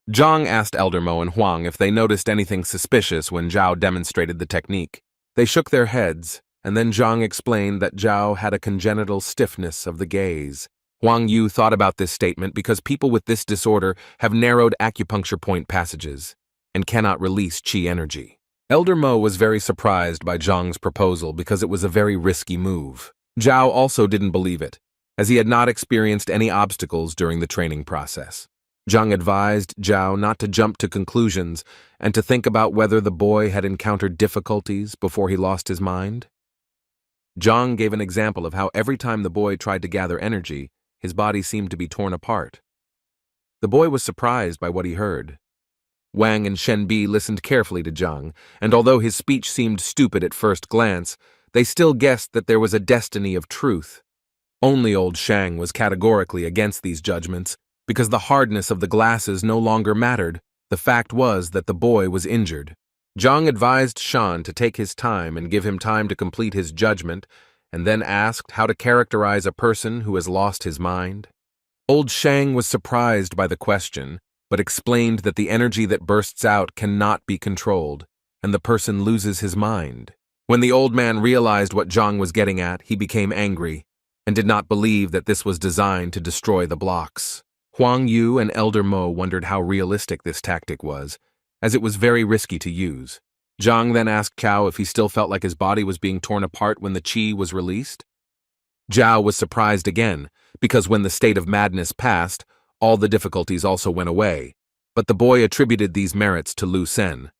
Zhang asked Elder Mo and Huang if they noticed anything suspicious when Zhao demonstrated the technique. They shook their heads, and then Zhang explained that Zhao had a congenital stiffness of the gaze. Huang Yu thought about this statement because people with this disorder have narrowed acupuncture point passages and cannot release qi energy. Elder Mo was very surprised by Zhang's proposal because it was a very risky move. Zhao also didn't believe it, as he had not experienced any obstacles during the training process. Zhang advised Zhao not to jump to conclusions and to think about whether the boy had encountered difficulties before he lost his mind. Zhang gave an example of how every time the boy tried to gather energy, his body seemed to be torn apart. The boy was surprised by what he heard. Wang and Shen Bi listened carefully to Zhang, and although his speech seemed stupid at first glance, they still guessed that there was a destiny of truth. Only old Shang was categorically against these judgments, because the hardness of the glasses no longer mattered. The fact was that the boy was injured. Zhang advised Shan to take his time and give him time to complete his judgment, and then asked how to characterize a person who has lost his mind. Old Shang was surprised by the question, but explained that the energy that bursts out cannot be controlled, and the person loses his mind. When the old man realized what Zhang was getting at, he became angry, and did not believe that this was designed to destroy the blocks. Huang Yu and Elder Mo wondered how realistic this tactic was, as it was very risky to use. Zhang then asked Cao if he still felt like his body was being torn apart when the qi was released. Zhao was surprised again, because when the state of madness passed, all the difficulties also went away, but the boy attributed these merits to Lu Sen.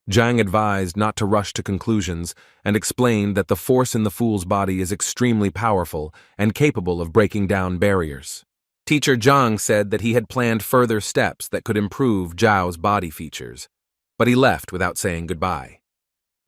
Zhang advised not to rush to conclusions and explained that the force in the fool's body is extremely powerful and capable of breaking down barriers. Teacher Zhang said that he had planned further steps that could improve Zhao's body features, but he left without saying goodbye.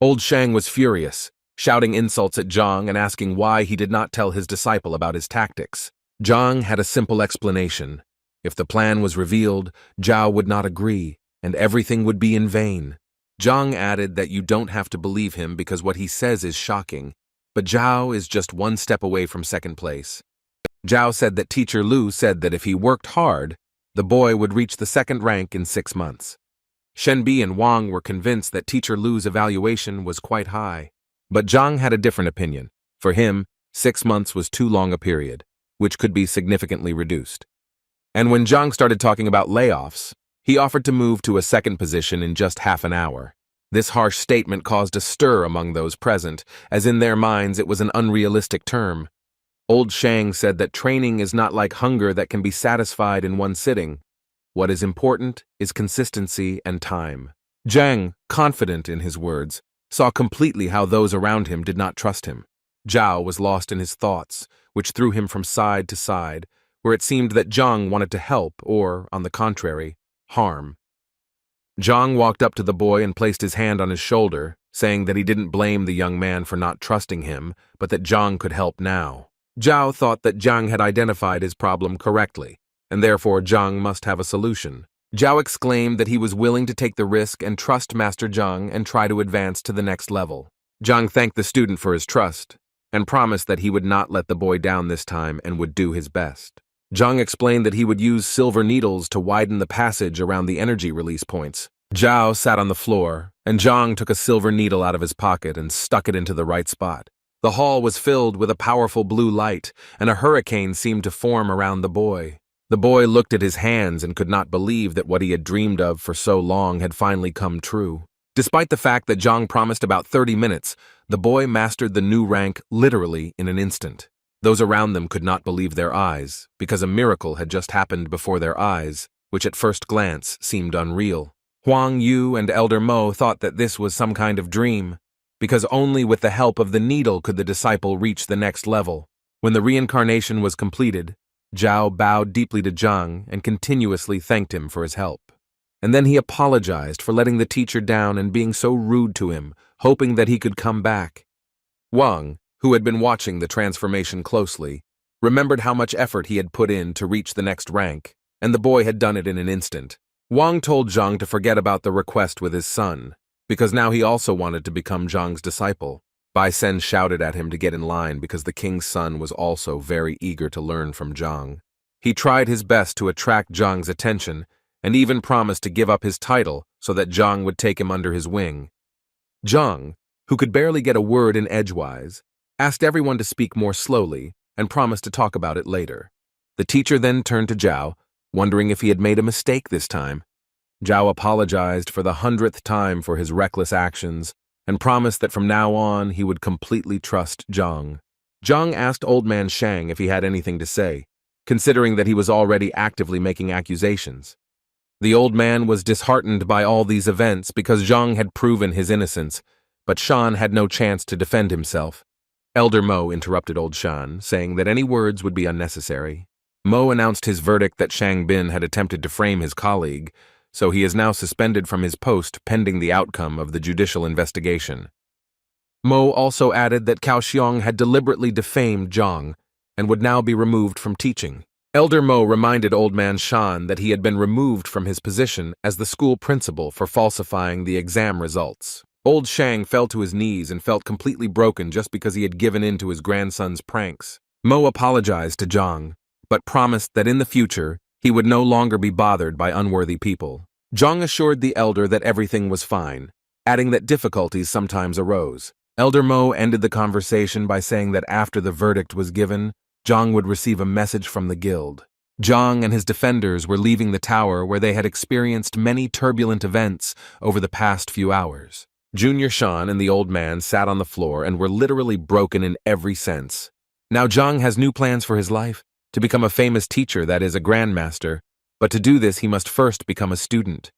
Old Shang was furious, shouting insults at Zhang and asking why he did not tell his disciple about his tactics. Zhang had a simple explanation. If the plan was revealed, Zhao would not agree, and everything would be in vain. Zhang added that you don't have to believe him because what he says is shocking, but Zhao is just one step away from second place. Zhao said that Teacher Lu said that if he worked hard, the boy would reach the second rank in 6 months. Shenbi and Wang were convinced that Teacher Lu's evaluation was quite high, but Zhang had a different opinion. For him, 6 months was too long a period, which could be significantly reduced. And when Zhang started talking about layoffs, he offered to move to a second position in just half an hour. This harsh statement caused a stir among those present, as in their minds it was an unrealistic term. Old Shang said that training is not like hunger that can be satisfied in one sitting. What is important is consistency and time. Zhang, confident in his words, saw completely how those around him did not trust him. Zhao was lost in his thoughts, which threw him from side to side, where it seemed that Zhang wanted to help or, on the contrary, harm. Zhang walked up to the boy and placed his hand on his shoulder, saying that he didn't blame the young man for not trusting him, but that Zhang could help now. Zhao thought that Zhang had identified his problem correctly, and therefore Zhang must have a solution. Zhao exclaimed that he was willing to take the risk and trust Master Zhang and try to advance to the next level. Zhang thanked the student for his trust, and promised that he would not let the boy down this time and would do his best. Zhang explained that he would use silver needles to widen the passage around the energy release points. Zhao sat on the floor, and Zhang took a silver needle out of his pocket and stuck it into the right spot. The hall was filled with a powerful blue light, and a hurricane seemed to form around the boy. The boy looked at his hands and could not believe that what he had dreamed of for so long had finally come true. Despite the fact that Zhang promised about 30 minutes, the boy mastered the new rank literally in an instant. Those around them could not believe their eyes, because a miracle had just happened before their eyes, which at first glance seemed unreal. Huang Yu and Elder Mo thought that this was some kind of dream, because only with the help of the needle could the disciple reach the next level. When the reincarnation was completed, Zhao bowed deeply to Zhang and continuously thanked him for his help. And then he apologized for letting the teacher down and being so rude to him, hoping that he could come back. Wang, who had been watching the transformation closely, remembered how much effort he had put in to reach the next rank, and the boy had done it in an instant. Wang told Zhang to forget about the request with his son, because now he also wanted to become Zhang's disciple. Bai Sen shouted at him to get in line because the king's son was also very eager to learn from Zhang. He tried his best to attract Zhang's attention, and even promised to give up his title so that Zhang would take him under his wing. Zhang, who could barely get a word in edgewise, asked everyone to speak more slowly and promised to talk about it later. The teacher then turned to Zhao, wondering if he had made a mistake this time. Zhao apologized for the 100th time for his reckless actions and promised that from now on he would completely trust Zhang. Zhang asked Old Man Shang if he had anything to say, considering that he was already actively making accusations. The old man was disheartened by all these events because Zhang had proven his innocence, but Shan had no chance to defend himself. Elder Mo interrupted Old Shan, saying that any words would be unnecessary. Mo announced his verdict that Shang Bin had attempted to frame his colleague, so he is now suspended from his post pending the outcome of the judicial investigation. Mo also added that Cao Xiong had deliberately defamed Zhang and would now be removed from teaching. Elder Mo reminded Old Man Shan that he had been removed from his position as the school principal for falsifying the exam results. Old Shang fell to his knees and felt completely broken just because he had given in to his grandson's pranks. Mo apologized to Zhang, but promised that in the future, he would no longer be bothered by unworthy people. Zhang assured the elder that everything was fine, adding that difficulties sometimes arose. Elder Mo ended the conversation by saying that after the verdict was given, Zhang would receive a message from the guild. Zhang and his defenders were leaving the tower where they had experienced many turbulent events over the past few hours. Junior Shan and the old man sat on the floor and were literally broken in every sense. Now Zhang has new plans for his life, to become a famous teacher, that is, a grandmaster, but to do this he must first become a student.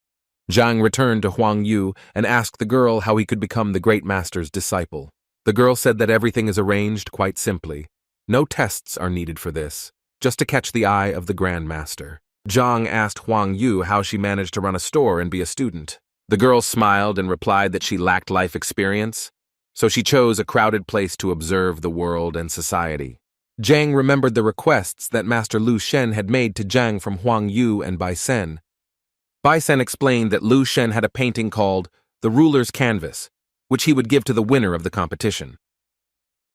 Zhang returned to Huang Yu and asked the girl how he could become the great master's disciple. The girl said that everything is arranged quite simply. No tests are needed for this, just to catch the eye of the grandmaster. Zhang asked Huang Yu how she managed to run a store and be a student. The girl smiled and replied that she lacked life experience, so she chose a crowded place to observe the world and society. Zhang remembered the requests that Master Lu Shen had made to Zhang from Huang Yu and Bai Sen. Bai Sen explained that Lu Shen had a painting called The Ruler's Canvas, which he would give to the winner of the competition.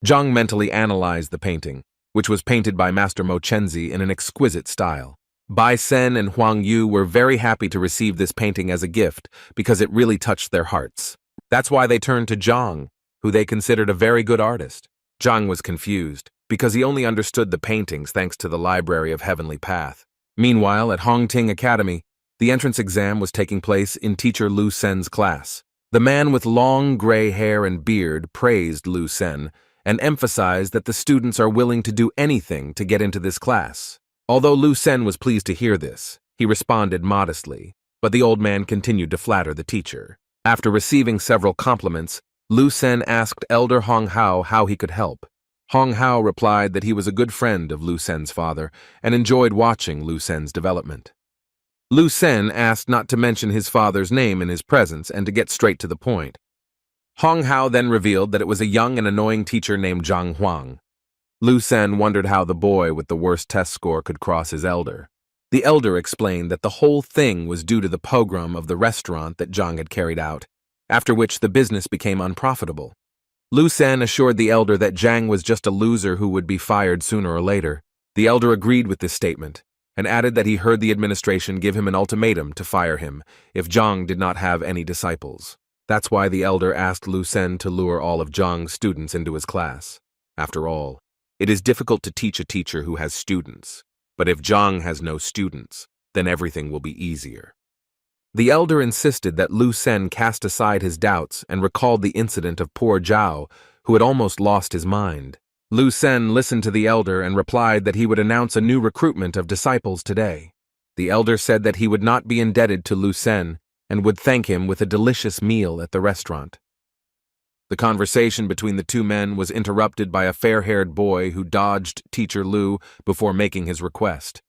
Zhang mentally analyzed the painting, which was painted by Master Mo Chenzi in an exquisite style. Bai Sen and Huang Yu were very happy to receive this painting as a gift because it really touched their hearts. That's why they turned to Zhang, who they considered a very good artist. Zhang was confused because he only understood the paintings thanks to the Library of Heavenly Path. Meanwhile, at Hongting Academy, the entrance exam was taking place in teacher Lu Sen's class. The man with long gray hair and beard praised Lu Sen and emphasized that the students are willing to do anything to get into this class. Although Lu Sen was pleased to hear this, he responded modestly, but the old man continued to flatter the teacher. After receiving several compliments, Lu Sen asked Elder Hong Hao how he could help. Hong Hao replied that he was a good friend of Lu Sen's father and enjoyed watching Lu Sen's development. Lu Sen asked not to mention his father's name in his presence and to get straight to the point. Hong Hao then revealed that it was a young and annoying teacher named Zhang Huang. Lu Sen wondered how the boy with the worst test score could cross his elder. The elder explained that the whole thing was due to the pogrom of the restaurant that Zhang had carried out, after which the business became unprofitable. Lu Sen assured the elder that Zhang was just a loser who would be fired sooner or later. The elder agreed with this statement and added that he heard the administration give him an ultimatum to fire him if Zhang did not have any disciples. That's why the elder asked Lu Sen to lure all of Zhang's students into his class. After all, it is difficult to teach a teacher who has students, but if Zhang has no students, then everything will be easier. The elder insisted that Lu Sen cast aside his doubts and recalled the incident of poor Zhao, who had almost lost his mind. Lu Sen listened to the elder and replied that he would announce a new recruitment of disciples today. The elder said that he would not be indebted to Lu Sen and would thank him with a delicious meal at the restaurant. The conversation between the two men was interrupted by a fair-haired boy who dodged teacher Lu before making his request.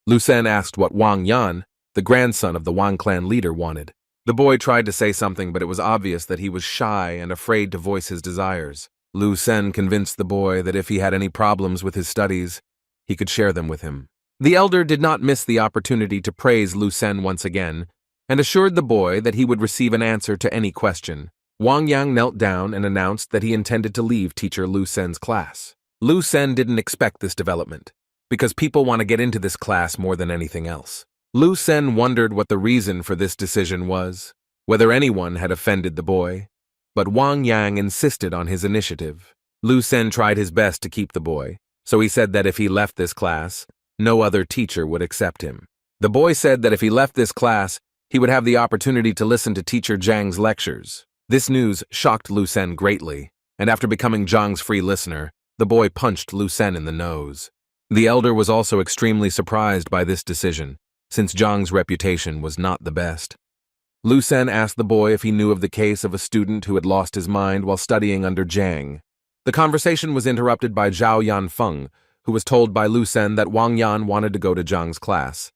Lu Sen asked what Wang Yan, the grandson of the Wang clan leader, wanted. The boy tried to say something, but it was obvious that he was shy and afraid to voice his desires. Lu Sen convinced the boy that if he had any problems with his studies, he could share them with him. The elder did not miss the opportunity to praise Lu Sen once again, and assured the boy that he would receive an answer to any question. Wang Yang knelt down and announced that he intended to leave teacher Lu Sen's class. Lu Sen didn't expect this development, because people want to get into this class more than anything else. Lu Sen wondered what the reason for this decision was, whether anyone had offended the boy, but Wang Yang insisted on his initiative. Lu Sen tried his best to keep the boy, so he said that if he left this class, no other teacher would accept him. The boy said that if he left this class, he would have the opportunity to listen to teacher Zhang's lectures. This news shocked Lu Sen greatly, and after becoming Zhang's free listener, the boy punched Lu Sen in the nose. The elder was also extremely surprised by this decision, since Zhang's reputation was not the best. Lu Sen asked the boy if he knew of the case of a student who had lost his mind while studying under Zhang. The conversation was interrupted by Zhao Yanfeng, who was told by Lu Sen that Wang Yan wanted to go to Zhang's class.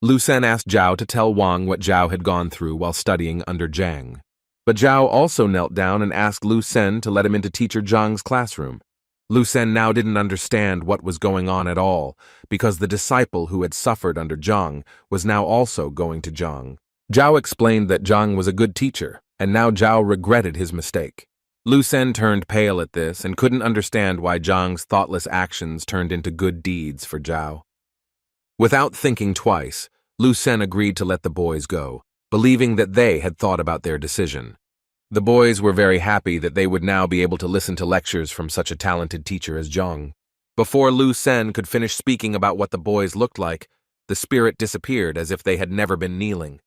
Lu Sen asked Zhao to tell Wang what Zhao had gone through while studying under Zhang. But Zhao also knelt down and asked Lu Sen to let him into teacher Zhang's classroom. Lu Sen now didn't understand what was going on at all, because the disciple who had suffered under Zhang was now also going to Zhang. Zhao explained that Zhang was a good teacher, and now Zhao regretted his mistake. Lu Sen turned pale at this and couldn't understand why Zhang's thoughtless actions turned into good deeds for Zhao. Without thinking twice, Lu Sen agreed to let the boys go, believing that they had thought about their decision. The boys were very happy that they would now be able to listen to lectures from such a talented teacher as Zhang. Before Lu Sen could finish speaking about what the boys looked like, the spirit disappeared as if they had never been kneeling.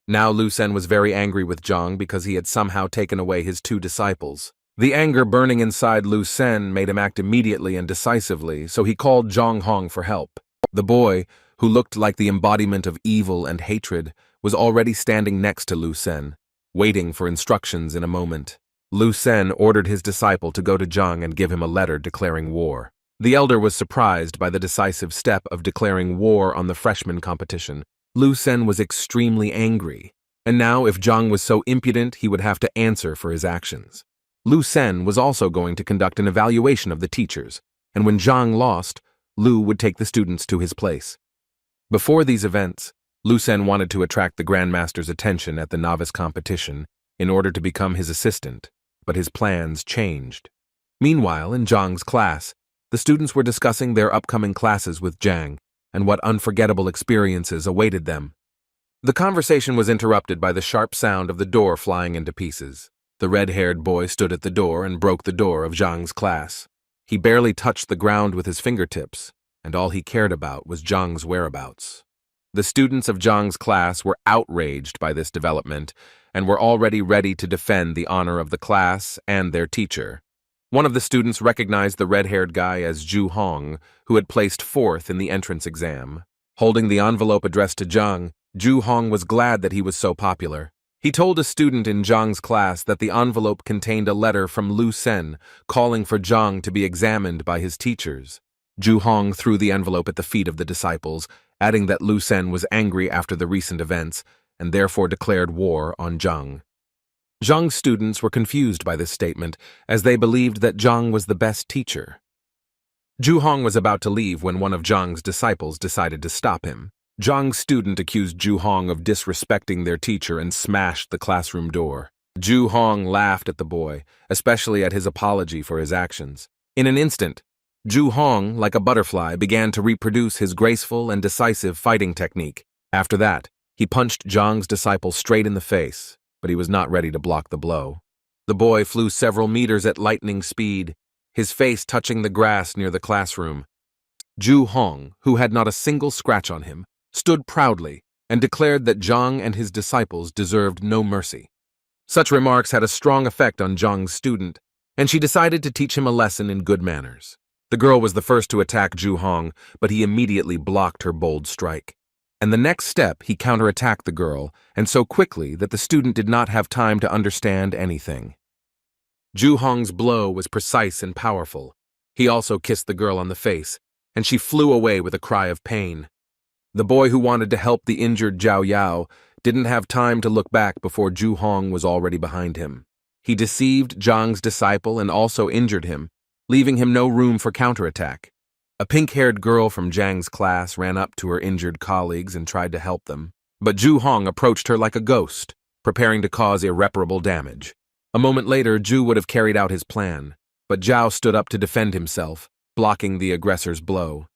Now Lu Sen was very angry with Zhang because he had somehow taken away his 2 disciples. The anger burning inside Lu Sen made him act immediately and decisively, so he called Zhang Hong for help. The boy, who looked like the embodiment of evil and hatred, was already standing next to Lu Sen, waiting for instructions in a moment. Lu Sen ordered his disciple to go to Zhang and give him a letter declaring war. The elder was surprised by the decisive step of declaring war on the freshman competition. Lu Sen was extremely angry, and now if Zhang was so impudent, he would have to answer for his actions. Lu Sen was also going to conduct an evaluation of the teachers, and when Zhang lost, Lu would take the students to his place. Before these events, Lu Sen wanted to attract the Grandmaster's attention at the novice competition in order to become his assistant, but his plans changed. Meanwhile, in Zhang's class, the students were discussing their upcoming classes with Zhang and what unforgettable experiences awaited them. The conversation was interrupted by the sharp sound of the door flying into pieces. The red-haired boy stood at the door and broke the door of Zhang's class. He barely touched the ground with his fingertips, and all he cared about was Zhang's whereabouts. The students of Zhang's class were outraged by this development and were already ready to defend the honor of the class and their teacher. One of the students recognized the red-haired guy as Zhu Hong, who had placed 4th in the entrance exam. Holding the envelope addressed to Zhang, Zhu Hong was glad that he was so popular. He told a student in Zhang's class that the envelope contained a letter from Lu Sen calling for Zhang to be examined by his teachers. Zhu Hong threw the envelope at the feet of the disciples, adding that Lu Sen was angry after the recent events and therefore declared war on Zhang. Zhang's students were confused by this statement, as they believed that Zhang was the best teacher. Zhu Hong was about to leave when one of Zhang's disciples decided to stop him. Zhang's student accused Zhu Hong of disrespecting their teacher and smashed the classroom door. Zhu Hong laughed at the boy, especially at his apology for his actions. In an instant, Zhu Hong, like a butterfly, began to reproduce his graceful and decisive fighting technique. After that, he punched Zhang's disciple straight in the face, but he was not ready to block the blow. The boy flew several meters at lightning speed, his face touching the grass near the classroom. Zhu Hong, who had not a single scratch on him, stood proudly and declared that Zhang and his disciples deserved no mercy. Such remarks had a strong effect on Zhang's student, and she decided to teach him a lesson in good manners. The girl was the first to attack Zhu Hong, but he immediately blocked her bold strike. And the next step, he counterattacked the girl, and so quickly that the student did not have time to understand anything. Zhu Hong's blow was precise and powerful. He also kissed the girl on the face, and she flew away with a cry of pain. The boy who wanted to help the injured Zhao Yao didn't have time to look back before Zhu Hong was already behind him. He deceived Zhang's disciple and also injured him, leaving him no room for counterattack. A pink-haired girl from Zhang's class ran up to her injured colleagues and tried to help them, but Zhu Hong approached her like a ghost, preparing to cause irreparable damage. A moment later, Zhu would have carried out his plan, but Zhao stood up to defend himself, blocking the aggressor's blow.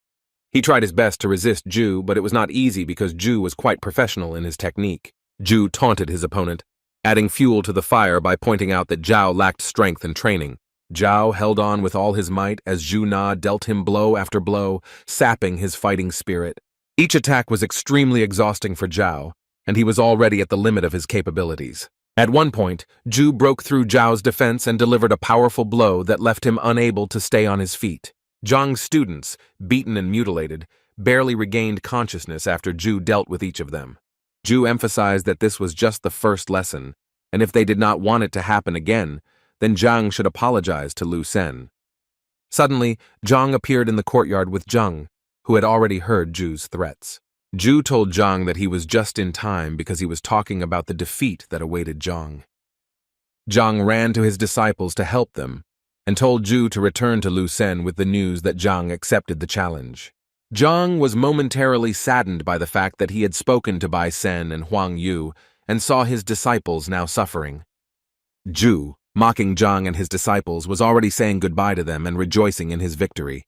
He tried his best to resist Zhu, but it was not easy because Zhu was quite professional in his technique. Zhu taunted his opponent, adding fuel to the fire by pointing out that Zhao lacked strength and training. Zhao held on with all his might as Zhu Na dealt him blow after blow, sapping his fighting spirit. Each attack was extremely exhausting for Zhao, and he was already at the limit of his capabilities. At one point, Zhu broke through Zhao's defense and delivered a powerful blow that left him unable to stay on his feet. Zhang's students, beaten and mutilated, barely regained consciousness after Zhu dealt with each of them. Zhu emphasized that this was just the first lesson, and if they did not want it to happen again, then Zhang should apologize to Lu Sen. Suddenly, Zhang appeared in the courtyard with Zhang, who had already heard Zhu's threats. Zhu told Zhang that he was just in time because he was talking about the defeat that awaited Zhang. Zhang ran to his disciples to help them, and told Zhu to return to Lu Sen with the news that Zhang accepted the challenge. Zhang was momentarily saddened by the fact that he had spoken to Bai Sen and Huang Yu and saw his disciples now suffering. Zhu, mocking Zhang and his disciples, was already saying goodbye to them and rejoicing in his victory.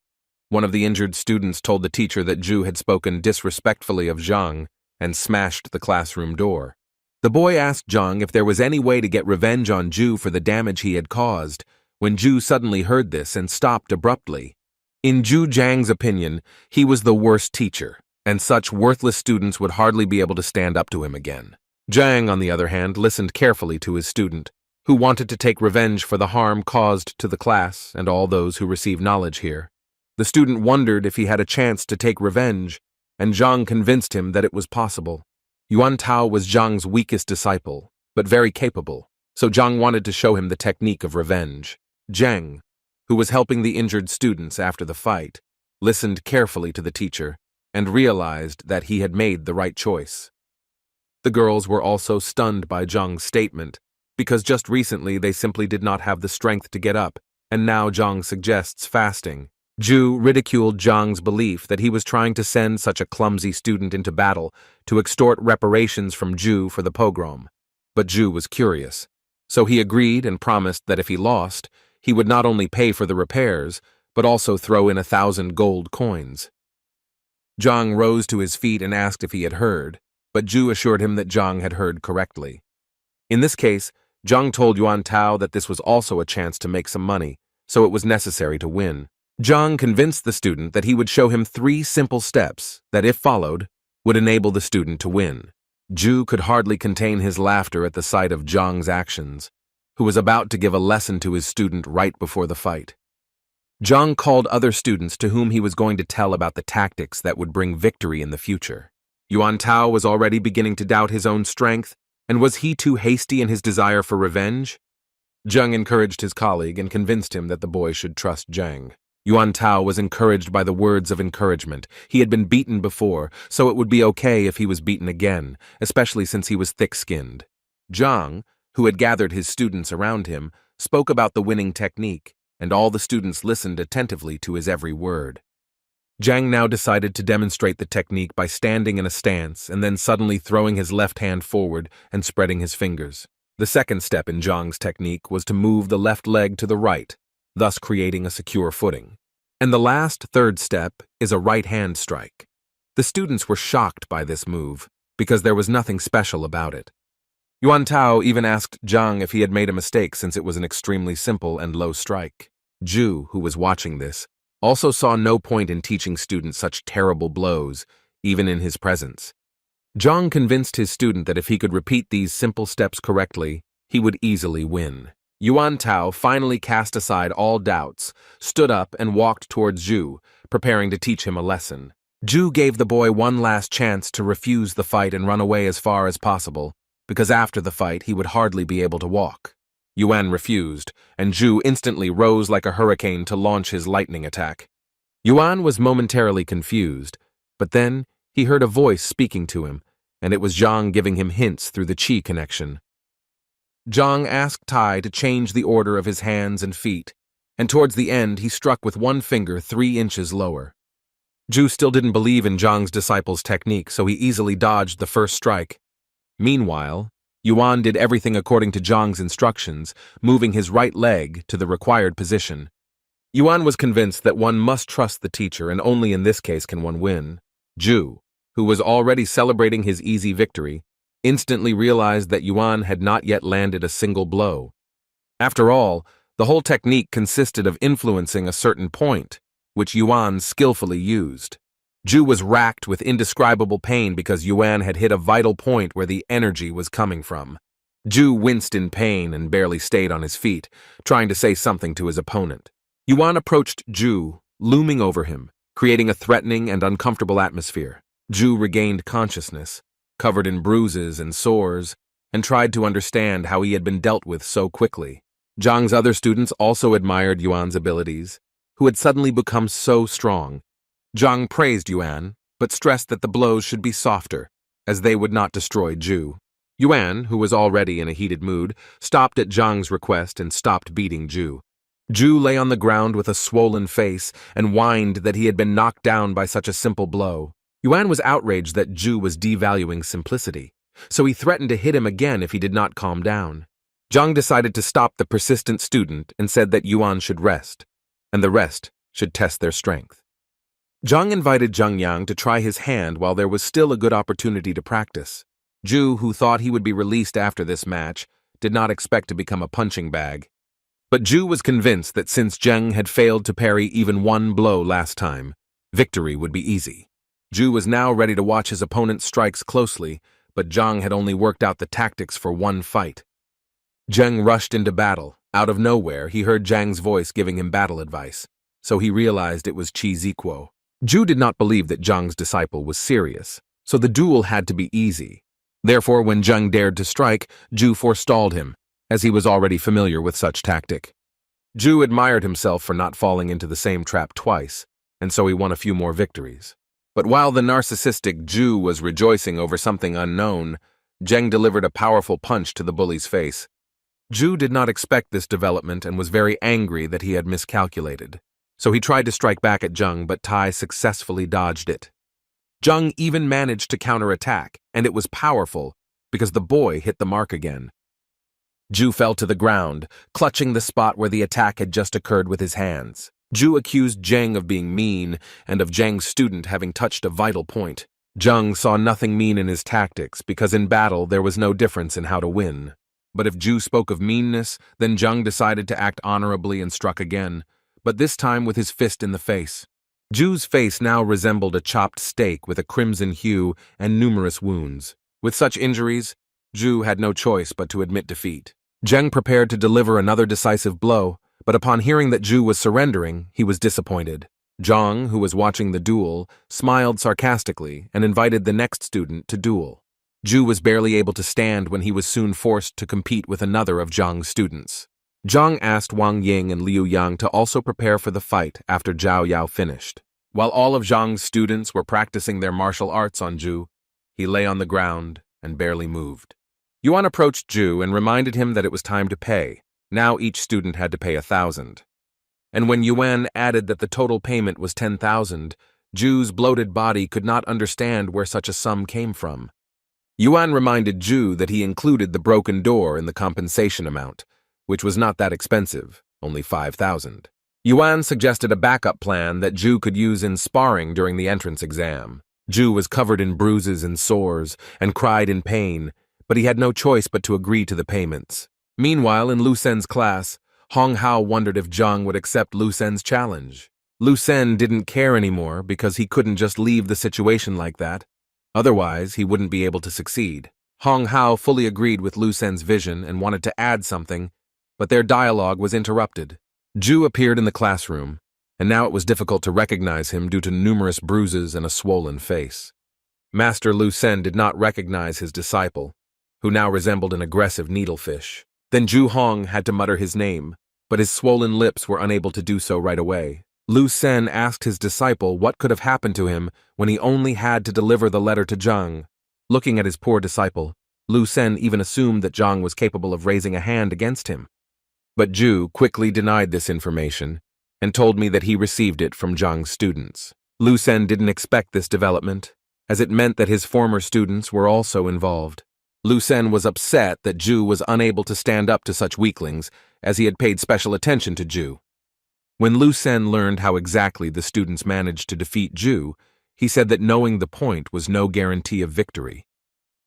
One of the injured students told the teacher that Zhu had spoken disrespectfully of Zhang and smashed the classroom door. The boy asked Zhang if there was any way to get revenge on Zhu for the damage he had caused, when Zhu suddenly heard this and stopped abruptly. In Zhu Zhang's opinion, he was the worst teacher, and such worthless students would hardly be able to stand up to him again. Zhang, on the other hand, listened carefully to his student, who wanted to take revenge for the harm caused to the class and all those who receive knowledge here. The student wondered if he had a chance to take revenge, and Zhang convinced him that it was possible. Yuan Tao was Zhang's weakest disciple, but very capable, so Zhang wanted to show him the technique of revenge. Zhang, who was helping the injured students after the fight, listened carefully to the teacher and realized that he had made the right choice. The girls were also stunned by Zhang's statement, because just recently they simply did not have the strength to get up, and now Zhang suggests fasting. Zhu ridiculed Zhang's belief that he was trying to send such a clumsy student into battle to extort reparations from Zhu for the pogrom. But Zhu was curious, so he agreed and promised that if he lost, he would not only pay for the repairs, but also throw in 1,000 gold coins. Zhang rose to his feet and asked if he had heard, but Zhu assured him that Zhang had heard correctly. In this case, Zhang told Yuan Tao that this was also a chance to make some money, so it was necessary to win. Zhang convinced the student that he would show him 3 simple steps that, if followed, would enable the student to win. Zhu could hardly contain his laughter at the sight of Zhang's actions, who was about to give a lesson to his student right before the fight. Zhang called other students to whom he was going to tell about the tactics that would bring victory in the future. Yuan Tao was already beginning to doubt his own strength, and was he too hasty in his desire for revenge? Zhang encouraged his colleague and convinced him that the boy should trust Zhang. Yuan Tao was encouraged by the words of encouragement. He had been beaten before, so it would be okay if he was beaten again, especially since he was thick-skinned. Zhang, who had gathered his students around him, spoke about the winning technique, and all the students listened attentively to his every word. Zhang now decided to demonstrate the technique by standing in a stance and then suddenly throwing his left hand forward and spreading his fingers. The second step in Zhang's technique was to move the left leg to the right, thus creating a secure footing. And the last, third step is a right hand strike. The students were shocked by this move, because there was nothing special about it. Yuan Tao even asked Zhang if he had made a mistake since it was an extremely simple and low strike. Zhu, who was watching this, also saw no point in teaching students such terrible blows, even in his presence. Zhang convinced his student that if he could repeat these simple steps correctly, he would easily win. Yuan Tao finally cast aside all doubts, stood up and walked towards Zhu, preparing to teach him a lesson. Zhu gave the boy one last chance to refuse the fight and run away as far as possible, because after the fight he would hardly be able to walk. Yuan refused, and Zhu instantly rose like a hurricane to launch his lightning attack. Yuan was momentarily confused, but then he heard a voice speaking to him, and it was Zhang giving him hints through the qi connection. Zhang asked Tai to change the order of his hands and feet, and towards the end he struck with one finger 3 inches lower. Zhu still didn't believe in Zhang's disciple's technique, so he easily dodged the first strike. Meanwhile, Yuan did everything according to Zhang's instructions, moving his right leg to the required position. Yuan was convinced that one must trust the teacher, and only in this case can one win. Zhu, who was already celebrating his easy victory, instantly realized that Yuan had not yet landed a single blow. After all, the whole technique consisted of influencing a certain point, which Yuan skillfully used. Zhu was racked with indescribable pain because Yuan had hit a vital point where the energy was coming from. Zhu winced in pain and barely stayed on his feet, trying to say something to his opponent. Yuan approached Zhu, looming over him, creating a threatening and uncomfortable atmosphere. Zhu regained consciousness, covered in bruises and sores, and tried to understand how he had been dealt with so quickly. Zhang's other students also admired Yuan's abilities, who had suddenly become so strong. Zhang praised Yuan, but stressed that the blows should be softer, as they would not destroy Zhu. Yuan, who was already in a heated mood, stopped at Zhang's request and stopped beating Zhu. Ju lay on the ground with a swollen face and whined that he had been knocked down by such a simple blow. Yuan was outraged that Ju was devaluing simplicity, so he threatened to hit him again if he did not calm down. Zhang decided to stop the persistent student and said that Yuan should rest, and the rest should test their strength. Zhang invited Zhang Yang to try his hand while there was still a good opportunity to practice. Ju, who thought he would be released after this match, did not expect to become a punching bag. But Ju was convinced that since Zheng had failed to parry even one blow last time, victory would be easy. Ju was now ready to watch his opponent's strikes closely, but Zhang had only worked out the tactics for one fight. Zheng rushed into battle. Out of nowhere, he heard Zhang's voice giving him battle advice, so he realized it was Chi Ziquo. Ju did not believe that Zhang's disciple was serious, so the duel had to be easy. Therefore, when Zheng dared to strike, Ju forestalled him, as he was already familiar with such tactic. Ju admired himself for not falling into the same trap twice, and so he won a few more victories. But while the narcissistic Ju was rejoicing over something unknown, Zheng delivered a powerful punch to the bully's face. Ju did not expect this development and was very angry that he had miscalculated. So he tried to strike back at Zheng, but Tai successfully dodged it. Zheng even managed to counterattack, and it was powerful because the boy hit the mark again. Ju fell to the ground, clutching the spot where the attack had just occurred with his hands. Ju accused Zheng of being mean and of Zheng's student having touched a vital point. Zheng saw nothing mean in his tactics because in battle there was no difference in how to win. But if Ju spoke of meanness, then Zheng decided to act honorably and struck again, but this time with his fist in the face. Ju's face now resembled a chopped steak with a crimson hue and numerous wounds. With such injuries, Ju had no choice but to admit defeat. Zheng prepared to deliver another decisive blow, but upon hearing that Ju was surrendering, he was disappointed. Zhang, who was watching the duel, smiled sarcastically and invited the next student to duel. Ju was barely able to stand when he was soon forced to compete with another of Zhang's students. Zhang asked Wang Ying and Liu Yang to also prepare for the fight after Zhao Yao finished. While all of Zhang's students were practicing their martial arts on Ju, he lay on the ground and barely moved. Yuan approached Ju and reminded him that it was time to pay. Now each student had to pay 1,000. And when Yuan added that the total payment was 10,000, Ju's bloated body could not understand where such a sum came from. Yuan reminded Ju that he included the broken door in the compensation amount, which was not that expensive, only 5,000. Yuan suggested a backup plan that Ju could use in sparring during the entrance exam. Ju was covered in bruises and sores and cried in pain, but he had no choice but to agree to the payments. Meanwhile, in Lu Sen's class, Hong Hao wondered if Zhang would accept Lu Sen's challenge. Lu Sen didn't care anymore because he couldn't just leave the situation like that. Otherwise, he wouldn't be able to succeed. Hong Hao fully agreed with Lu Sen's vision and wanted to add something, but their dialogue was interrupted. Ju appeared in the classroom, and now it was difficult to recognize him due to numerous bruises and a swollen face. Master Lu Sen did not recognize his disciple, who now resembled an aggressive needlefish. Then Ju Hong had to mutter his name, but his swollen lips were unable to do so right away. Lu Sen asked his disciple what could have happened to him when he only had to deliver the letter to Zhang. Looking at his poor disciple, Lu Sen even assumed that Zhang was capable of raising a hand against him. But Ju quickly denied this information and told me that he received it from Zhang's students. Lu Sen didn't expect this development, as it meant that his former students were also involved. Lu Sen was upset that Ju was unable to stand up to such weaklings, as he had paid special attention to Ju. When Lu Sen learned how exactly the students managed to defeat Ju, he said that knowing the point was no guarantee of victory.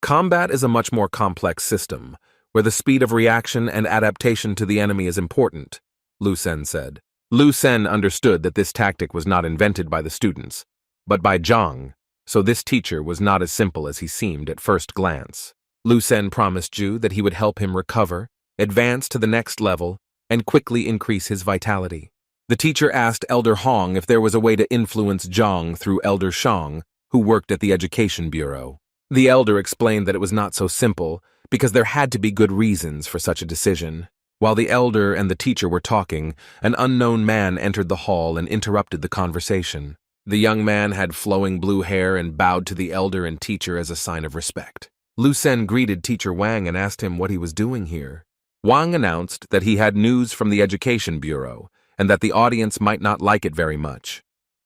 Combat is a much more complex system, where the speed of reaction and adaptation to the enemy is important, Lu Sen said. Lu Sen understood that this tactic was not invented by the students, but by Zhang, so this teacher was not as simple as he seemed at first glance. Lu Sen promised Ju that he would help him recover, advance to the next level, and quickly increase his vitality. The teacher asked Elder Hong if there was a way to influence Zhang through Elder Shang, who worked at the Education Bureau. The elder explained that it was not so simple, because there had to be good reasons for such a decision. While the elder and the teacher were talking, an unknown man entered the hall and interrupted the conversation. The young man had flowing blue hair and bowed to the elder and teacher as a sign of respect. Lu Sen greeted Teacher Wang and asked him what he was doing here. Wang announced that he had news from the Education Bureau and that the audience might not like it very much.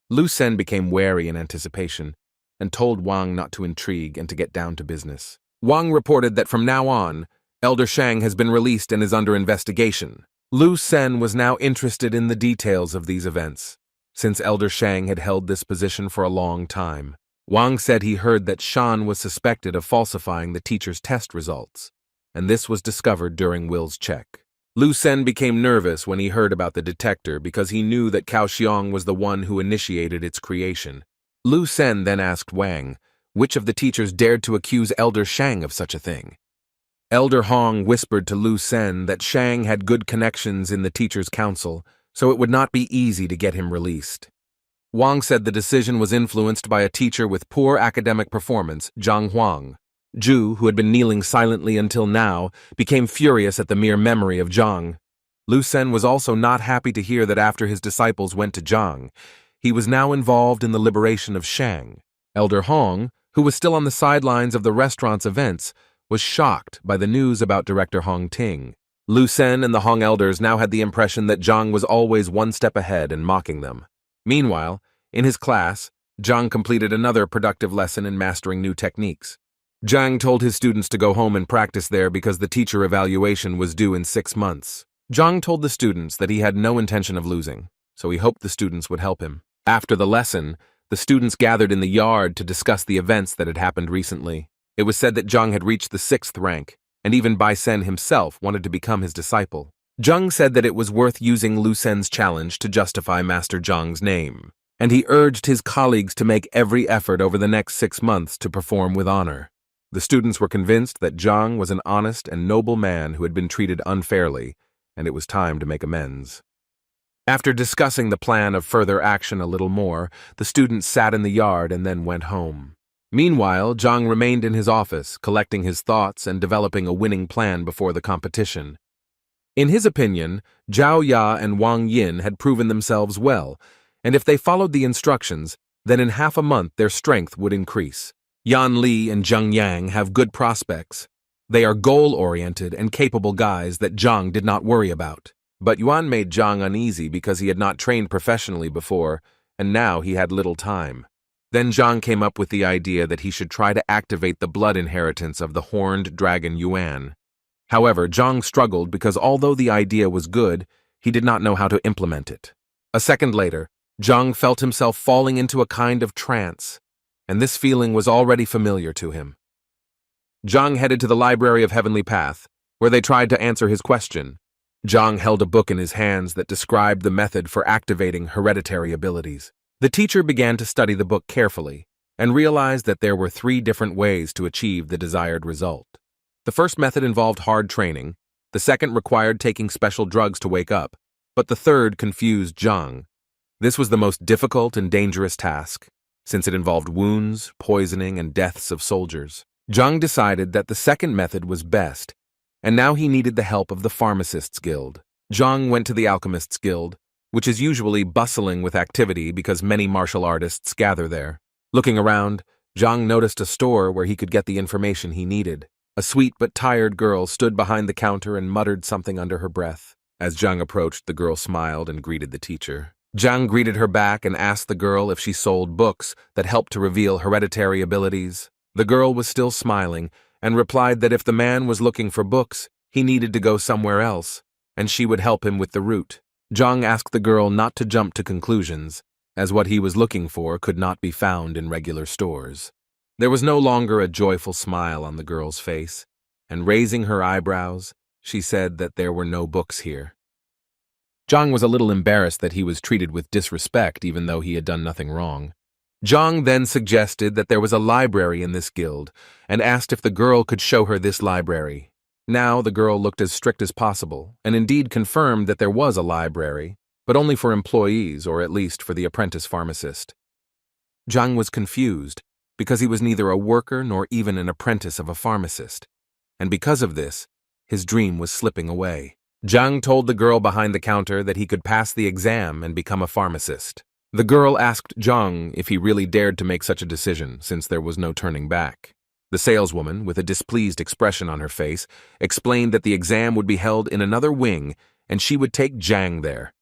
Lu Sen became wary in anticipation and told Wang not to intrigue and to get down to business. Wang reported that from now on, Elder Shang has been released and is under investigation. Lu Sen was now interested in the details of these events, since Elder Shang had held this position for a long time. Wang said he heard that Shan was suspected of falsifying the teacher's test results, and this was discovered during Will's check. Lu Sen became nervous when he heard about the detector because he knew that Cao Xiong was the one who initiated its creation. Lu Sen then asked Wang which of the teachers dared to accuse Elder Shang of such a thing. Elder Hong whispered to Lu Sen that Shang had good connections in the teachers' council, so it would not be easy to get him released. Wang said the decision was influenced by a teacher with poor academic performance, Zhang Huang. Zhu, who had been kneeling silently until now, became furious at the mere memory of Zhang. Lu Sen was also not happy to hear that after his disciples went to Zhang, he was now involved in the liberation of Shang. Elder Hong, who was still on the sidelines of the restaurant's events, was shocked by the news about Director Hong Ting. Lu Sen and the Hong elders now had the impression that Zhang was always one step ahead and mocking them. Meanwhile, in his class, Zhang completed another productive lesson in mastering new techniques. Zhang told his students to go home and practice there because the teacher evaluation was due in 6 months. Zhang told the students that he had no intention of losing, so he hoped the students would help him. After the lesson, the students gathered in the yard to discuss the events that had happened recently. It was said that Zhang had reached the 6th rank, and even Bai Sen himself wanted to become his disciple. Zhang said that it was worth using Lu Sen's challenge to justify Master Zhang's name, and he urged his colleagues to make every effort over the next 6 months to perform with honor. The students were convinced that Zhang was an honest and noble man who had been treated unfairly, and it was time to make amends. After discussing the plan of further action a little more, the students sat in the yard and then went home. Meanwhile, Zhang remained in his office, collecting his thoughts and developing a winning plan before the competition. In his opinion, Zhao Ya and Wang Yin had proven themselves well, and if they followed the instructions, then in half a month their strength would increase. Yan Li and Zheng Yang have good prospects. They are goal-oriented and capable guys that Zhang did not worry about. But Yuan made Zhang uneasy because he had not trained professionally before, and now he had little time. Then Zhang came up with the idea that he should try to activate the blood inheritance of the horned dragon Yuan. However, Zhang struggled because although the idea was good, he did not know how to implement it. A second later, Zhang felt himself falling into a kind of trance, and this feeling was already familiar to him. Zhang headed to the Library of Heavenly Path, where they tried to answer his question. Zhang held a book in his hands that described the method for activating hereditary abilities. The teacher began to study the book carefully and realized that there were 3 different ways to achieve the desired result. The first method involved hard training, the second required taking special drugs to wake up, but the third confused Zhang. This was the most difficult and dangerous task, since it involved wounds, poisoning, and deaths of soldiers. Zhang decided that the second method was best, and now he needed the help of the Pharmacists Guild. Zhang went to the Alchemists Guild, which is usually bustling with activity because many martial artists gather there. Looking around, Zhang noticed a store where he could get the information he needed. A sweet but tired girl stood behind the counter and muttered something under her breath. As Zhang approached, the girl smiled and greeted the teacher. Zhang greeted her back and asked the girl if she sold books that helped to reveal hereditary abilities. The girl was still smiling and replied that if the man was looking for books, he needed to go somewhere else, and she would help him with the route. Zhang asked the girl not to jump to conclusions, as what he was looking for could not be found in regular stores. There was no longer a joyful smile on the girl's face, and raising her eyebrows, she said that there were no books here. Zhang was a little embarrassed that he was treated with disrespect even though he had done nothing wrong. Zhang then suggested that there was a library in this guild, and asked if the girl could show her this library. Now the girl looked as strict as possible, and indeed confirmed that there was a library, but only for employees, or at least for the apprentice pharmacist. Zhang was confused, because he was neither a worker nor even an apprentice of a pharmacist, and because of this, his dream was slipping away. Zhang told the girl behind the counter that he could pass the exam and become a pharmacist. The girl asked Zhang if he really dared to make such a decision, since there was no turning back. The saleswoman, with a displeased expression on her face, explained that the exam would be held in another wing and she would take Jiang there.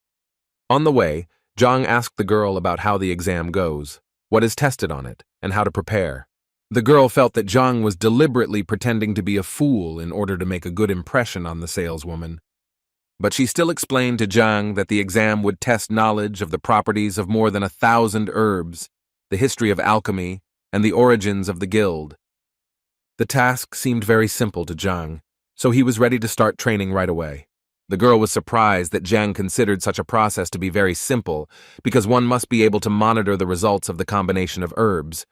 On the way, Jiang asked the girl about how the exam goes, what is tested on it, and how to prepare. The girl felt that Jiang was deliberately pretending to be a fool in order to make a good impression on the saleswoman. But she still explained to Jiang that the exam would test knowledge of the properties of more than 1,000 herbs, the history of alchemy, and the origins of the guild. The task seemed very simple to Jiang, so he was ready to start training right away. The girl was surprised that Jiang considered such a process to be very simple, because one must be able to monitor the results of the combination of herbs.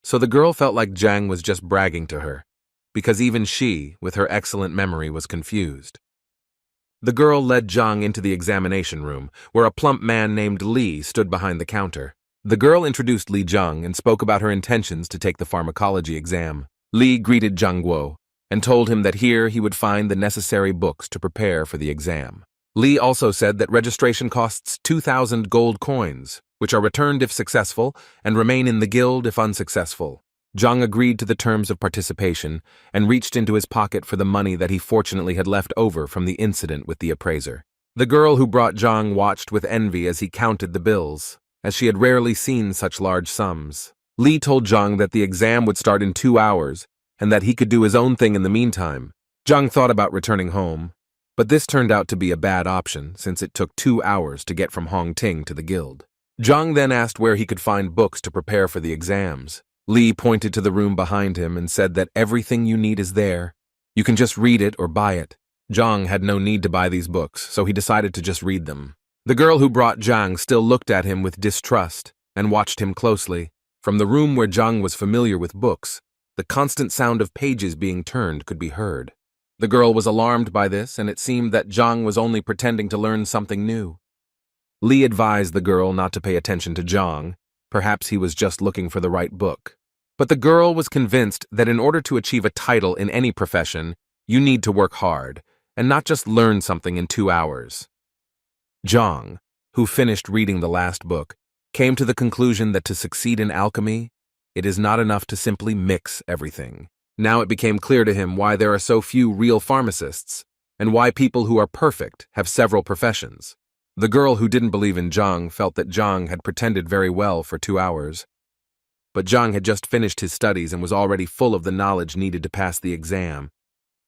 So the girl felt like Jiang was just bragging to her, because even she, with her excellent memory, was confused. The girl led Jiang into the examination room, where a plump man named Li stood behind the counter. The girl introduced Li Jiang and spoke about her intentions to take the pharmacology exam. Li greeted Jiang Guo and told him that here he would find the necessary books to prepare for the exam. Li also said that registration costs 2,000 gold coins, which are returned if successful and remain in the guild if unsuccessful. Jiang agreed to the terms of participation and reached into his pocket for the money that he fortunately had left over from the incident with the appraiser. The girl who brought Jiang watched with envy as he counted the bills, as she had rarely seen such large sums. Li told Jiang that the exam would start in 2 hours and that he could do his own thing in the meantime. Jiang thought about returning home, but this turned out to be a bad option since it took 2 hours to get from Hongting to the guild. Jiang then asked where he could find books to prepare for the exams. Li pointed to the room behind him and said that everything you need is there. You can just read it or buy it. Jiang had no need to buy these books, so he decided to just read them. The girl who brought Jiang still looked at him with distrust and watched him closely. From the room where Jiang was familiar with books, the constant sound of pages being turned could be heard. The girl was alarmed by this, and it seemed that Jiang was only pretending to learn something new. Li advised the girl not to pay attention to Jiang. Perhaps he was just looking for the right book. But the girl was convinced that in order to achieve a title in any profession, you need to work hard, and not just learn something in 2 hours. Jiang, who finished reading the last book, came to the conclusion that to succeed in alchemy, it is not enough to simply mix everything. Now it became clear to him why there are so few real pharmacists, and why people who are perfect have several professions. The girl who didn't believe in Jiang felt that Jiang had pretended very well for 2 hours. But Jiang had just finished his studies and was already full of the knowledge needed to pass the exam.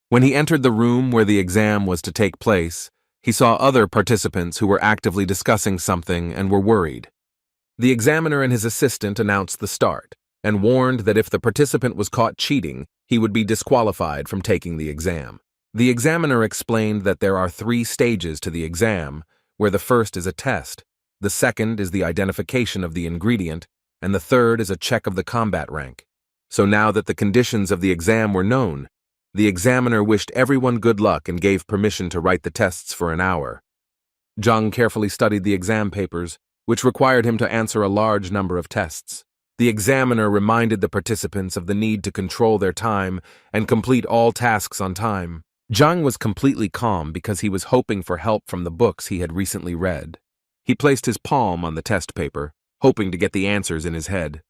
When he entered the room where the exam was to take place, he saw other participants who were actively discussing something and were worried. The examiner and his assistant announced the start, and warned that if the participant was caught cheating, he would be disqualified from taking the exam. The examiner explained that there are 3 stages to the exam, where the first is a test, the second is the identification of the ingredient, and the third is a check of the combat rank. So now that the conditions of the exam were known, the examiner wished everyone good luck and gave permission to write the tests for an hour. Jiang carefully studied the exam papers, which required him to answer a large number of tests. The examiner reminded the participants of the need to control their time and complete all tasks on time. Jiang was completely calm because he was hoping for help from the books he had recently read. He placed his palm on the test paper, hoping to get the answers in his head.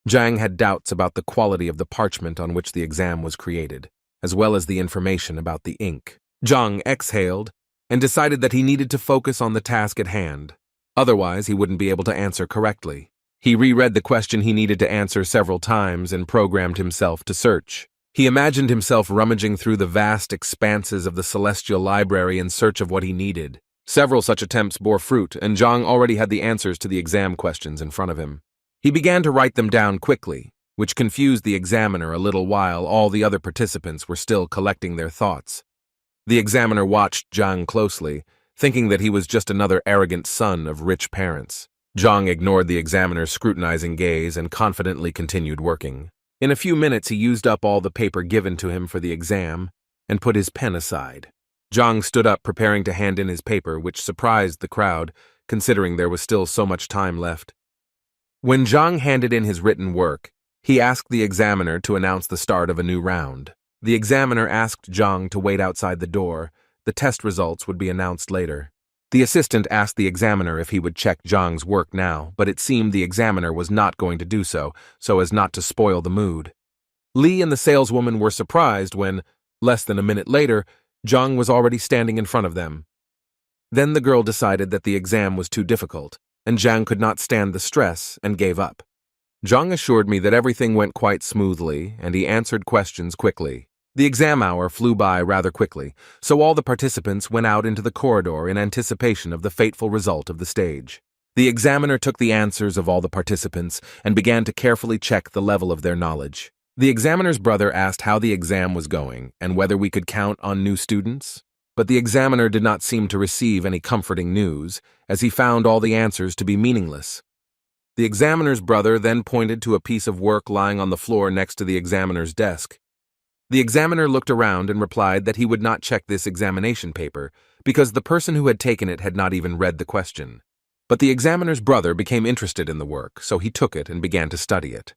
Jiang had doubts about the quality of the parchment on which the exam was created, as well as the information about the ink. Jiang exhaled and decided that he needed to focus on the task at hand. Otherwise, he wouldn't be able to answer correctly. He reread the question he needed to answer several times and programmed himself to search. He imagined himself rummaging through the vast expanses of the celestial library in search of what he needed. Several such attempts bore fruit, and Jiang already had the answers to the exam questions in front of him. He began to write them down quickly, which confused the examiner a little while all the other participants were still collecting their thoughts. The examiner watched Jiang closely, thinking that he was just another arrogant son of rich parents. Jiang ignored the examiner's scrutinizing gaze and confidently continued working. In a few minutes, he used up all the paper given to him for the exam and put his pen aside. Jiang stood up preparing to hand in his paper, which surprised the crowd, considering there was still so much time left. When Jiang handed in his written work, he asked the examiner to announce the start of a new round. The examiner asked Jiang to wait outside the door. The test results would be announced later. The assistant asked the examiner if he would check Jiang's work now, but it seemed the examiner was not going to do so as not to spoil the mood. Li and the saleswoman were surprised when, less than a minute later, Zhang was already standing in front of them. Then the girl decided that the exam was too difficult, and Zhang could not stand the stress and gave up. Zhang assured me that everything went quite smoothly, and he answered questions quickly. The exam hour flew by rather quickly, so all the participants went out into the corridor in anticipation of the fateful result of the stage. The examiner took the answers of all the participants and began to carefully check the level of their knowledge. The examiner's brother asked how the exam was going and whether we could count on new students. But the examiner did not seem to receive any comforting news, as he found all the answers to be meaningless. The examiner's brother then pointed to a piece of work lying on the floor next to the examiner's desk. The examiner looked around and replied that he would not check this examination paper because the person who had taken it had not even read the question. But the examiner's brother became interested in the work, so he took it and began to study it.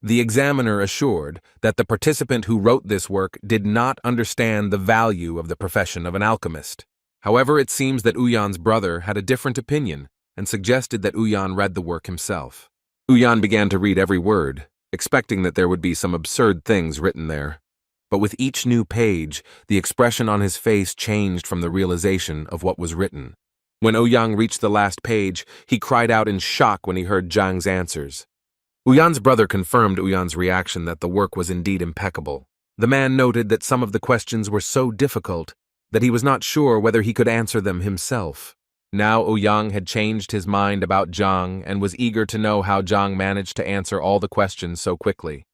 The examiner assured that the participant who wrote this work did not understand the value of the profession of an alchemist. However, it seems that Uyan's brother had a different opinion and suggested that Uyan read the work himself. Uyan began to read every word, expecting that there would be some absurd things written there. But with each new page, the expression on his face changed from the realization of what was written. When Ouyang reached the last page, he cried out in shock when he heard Zhang's answers. Uyan's brother confirmed Uyan's reaction that the work was indeed impeccable. The man noted that some of the questions were so difficult that he was not sure whether he could answer them himself. Now Ouyang had changed his mind about Zhang and was eager to know how Zhang managed to answer all the questions so quickly.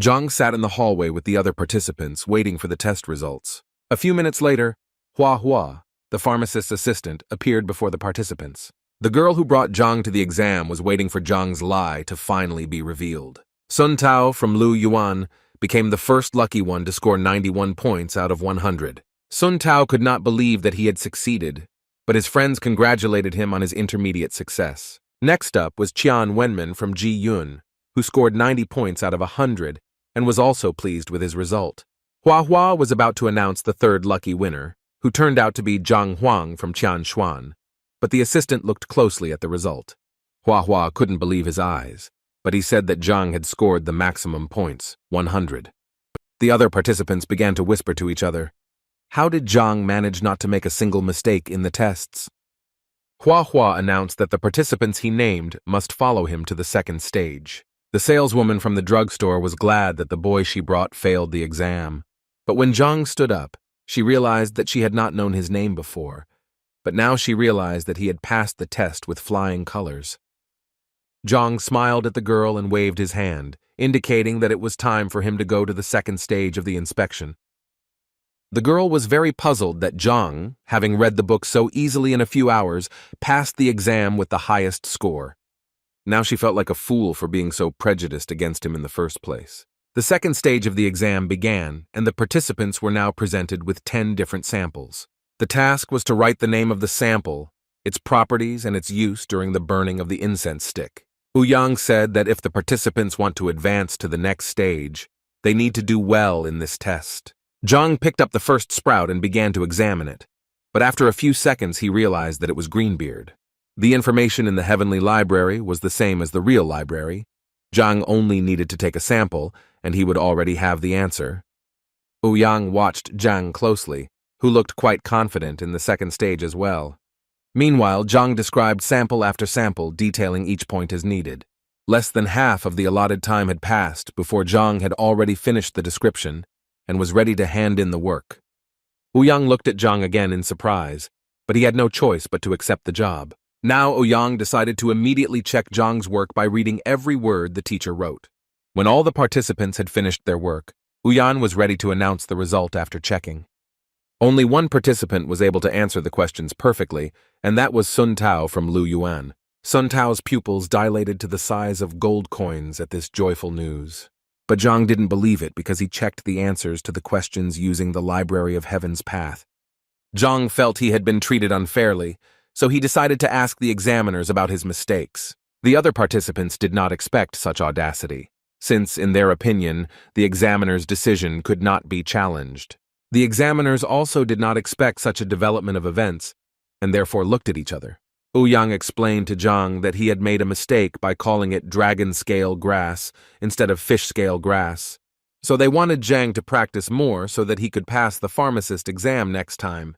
Zhang sat in the hallway with the other participants, waiting for the test results. A few minutes later, Hua, the pharmacist's assistant, appeared before the participants. The girl who brought Zhang to the exam was waiting for Zhang's lie to finally be revealed. Sun Tao from Lu Yuan became the first lucky one to score 91 points out of 100. Sun Tao could not believe that he had succeeded, but his friends congratulated him on his intermediate success. Next up was Qian Wenman from Ji Yun, who scored 90 points out of 100 and was also pleased with his result. Hua was about to announce the third lucky winner, who turned out to be Zhang Huang from Qianshuan, but the assistant looked closely at the result. Hua couldn't believe his eyes, but he said that Zhang had scored the maximum points, 100. The other participants began to whisper to each other, "How did Zhang manage not to make a single mistake in the tests?" Hua announced that the participants he named must follow him to the second stage. The saleswoman from the drugstore was glad that the boy she brought failed the exam. But when Zhang stood up, she realized that she had not known his name before, but now she realized that he had passed the test with flying colors. Zhang smiled at the girl and waved his hand, indicating that it was time for him to go to the second stage of the inspection. The girl was very puzzled that Zhang, having read the book so easily in a few hours, passed the exam with the highest score. Now she felt like a fool for being so prejudiced against him in the first place. The second stage of the exam began, and the participants were now presented with 10 different samples. The task was to write the name of the sample, its properties, and its use during the burning of the incense stick. Ouyang said that if the participants want to advance to the next stage, they need to do well in this test. Zhang picked up the first sprout and began to examine it, but after a few seconds he realized that it was Greenbeard. The information in the Heavenly Library was the same as the real library. Zhang only needed to take a sample, and he would already have the answer. Ouyang watched Zhang closely, who looked quite confident in the second stage as well. Meanwhile, Zhang described sample after sample, detailing each point as needed. Less than half of the allotted time had passed before Zhang had already finished the description and was ready to hand in the work. Ouyang looked at Zhang again in surprise, but he had no choice but to accept the job. Now Ouyang decided to immediately check Zhang's work by reading every word the teacher wrote. When all the participants had finished their work, Ouyang was ready to announce the result after checking. Only one participant was able to answer the questions perfectly, and that was Sun Tao from Lu Yuan. Sun Tao's pupils dilated to the size of gold coins at this joyful news. But Zhang didn't believe it because he checked the answers to the questions using the Library of Heaven's Path. Zhang felt he had been treated unfairly, so he decided to ask the examiners about his mistakes. The other participants did not expect such audacity, since, in their opinion, the examiner's decision could not be challenged. The examiners also did not expect such a development of events, and therefore looked at each other. Ouyang explained to Zhang that he had made a mistake by calling it dragon-scale grass instead of fish-scale grass, So they wanted Zhang to practice more so that he could pass the pharmacist exam next time.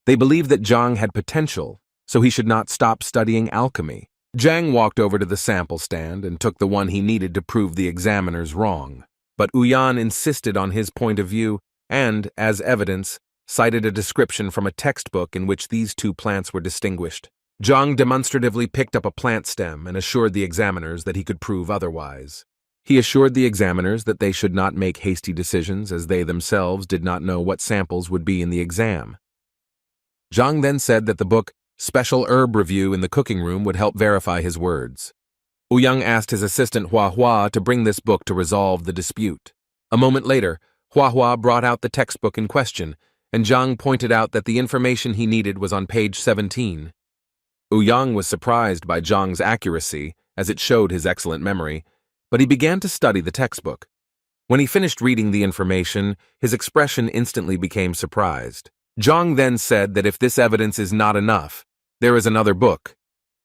They believed that Zhang had potential, so he should not stop studying alchemy. Zhang walked over to the sample stand and took the one he needed to prove the examiners wrong. But Uyan insisted on his point of view and, as evidence, cited a description from a textbook in which these two plants were distinguished. Zhang demonstratively picked up a plant stem and assured the examiners that he could prove otherwise. He assured the examiners that they should not make hasty decisions as they themselves did not know what samples would be in the exam. Zhang then said that the book Special Herb Review in the cooking room would help verify his words. Ouyang asked his assistant Hua Hua to bring this book to resolve the dispute. A moment later, Hua Hua brought out the textbook in question, and Zhang pointed out that the information he needed was on page 17. Ouyang was surprised by Zhang's accuracy, as it showed his excellent memory, but he began to study the textbook. When he finished reading the information, his expression instantly became surprised. Zhang then said that if this evidence is not enough, there is another book,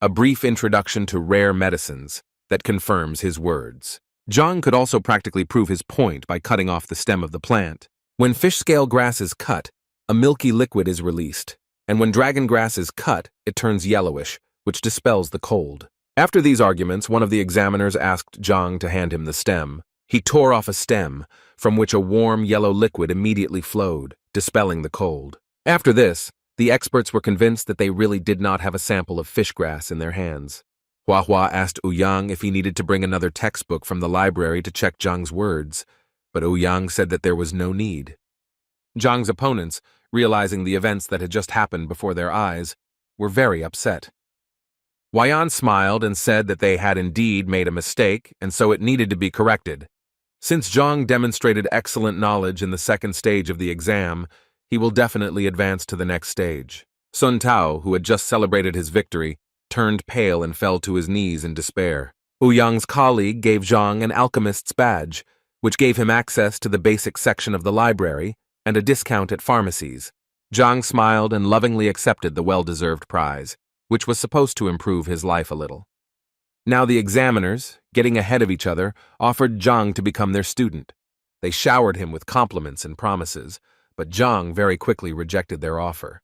A Brief Introduction to Rare Medicines, that confirms his words. Zhang could also practically prove his point by cutting off the stem of the plant. When fish scale grass is cut, a milky liquid is released, and when dragon grass is cut, it turns yellowish, which dispels the cold. After these arguments, one of the examiners asked Zhang to hand him the stem. He tore off a stem, from which a warm yellow liquid immediately flowed, dispelling the cold. After this, the experts were convinced that they really did not have a sample of fish grass in their hands. Hua Hua asked Ouyang if he needed to bring another textbook from the library to check Zhang's words, but Ouyang said that there was no need. Zhang's opponents, realizing the events that had just happened before their eyes, were very upset. Huayan smiled and said that they had indeed made a mistake, and so it needed to be corrected. Since Zhang demonstrated excellent knowledge in the second stage of the exam, he will definitely advance to the next stage. Sun Tao, who had just celebrated his victory, turned pale and fell to his knees in despair. Ouyang's colleague gave Zhang an alchemist's badge, which gave him access to the basic section of the library and a discount at pharmacies. Zhang smiled and lovingly accepted the well-deserved prize, which was supposed to improve his life a little. Now the examiners, getting ahead of each other, offered Zhang to become their student. They showered him with compliments and promises, but Zhang very quickly rejected their offer.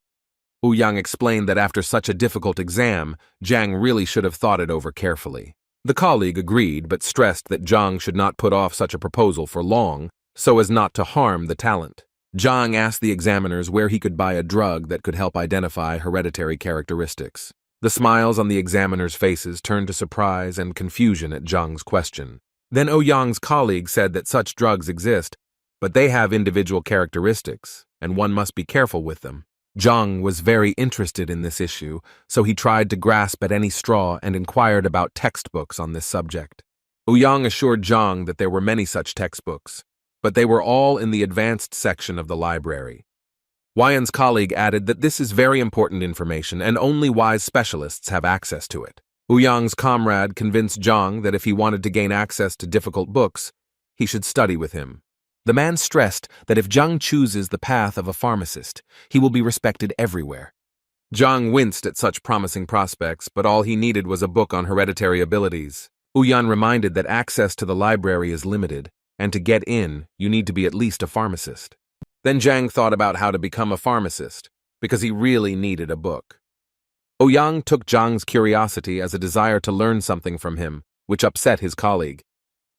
Ouyang explained that after such a difficult exam, Zhang really should have thought it over carefully. The colleague agreed, but stressed that Zhang should not put off such a proposal for long, so as not to harm the talent. Zhang asked the examiners where he could buy a drug that could help identify hereditary characteristics. The smiles on the examiners' faces turned to surprise and confusion at Zhang's question. Then Ouyang's colleague said that such drugs exist, but they have individual characteristics, and one must be careful with them. Zhang was very interested in this issue, so he tried to grasp at any straw and inquired about textbooks on this subject. Ouyang assured Zhang that there were many such textbooks, but they were all in the advanced section of the library. Huayan's colleague added that this is very important information and only wise specialists have access to it. Ouyang's comrade convinced Zhang that if he wanted to gain access to difficult books, he should study with him. The man stressed that if Zhang chooses the path of a pharmacist, he will be respected everywhere. Zhang winced at such promising prospects, but all he needed was a book on hereditary abilities. Ouyang reminded that access to the library is limited, and to get in, you need to be at least a pharmacist. Then Zhang thought about how to become a pharmacist, because he really needed a book. Ouyang took Zhang's curiosity as a desire to learn something from him, which upset his colleague.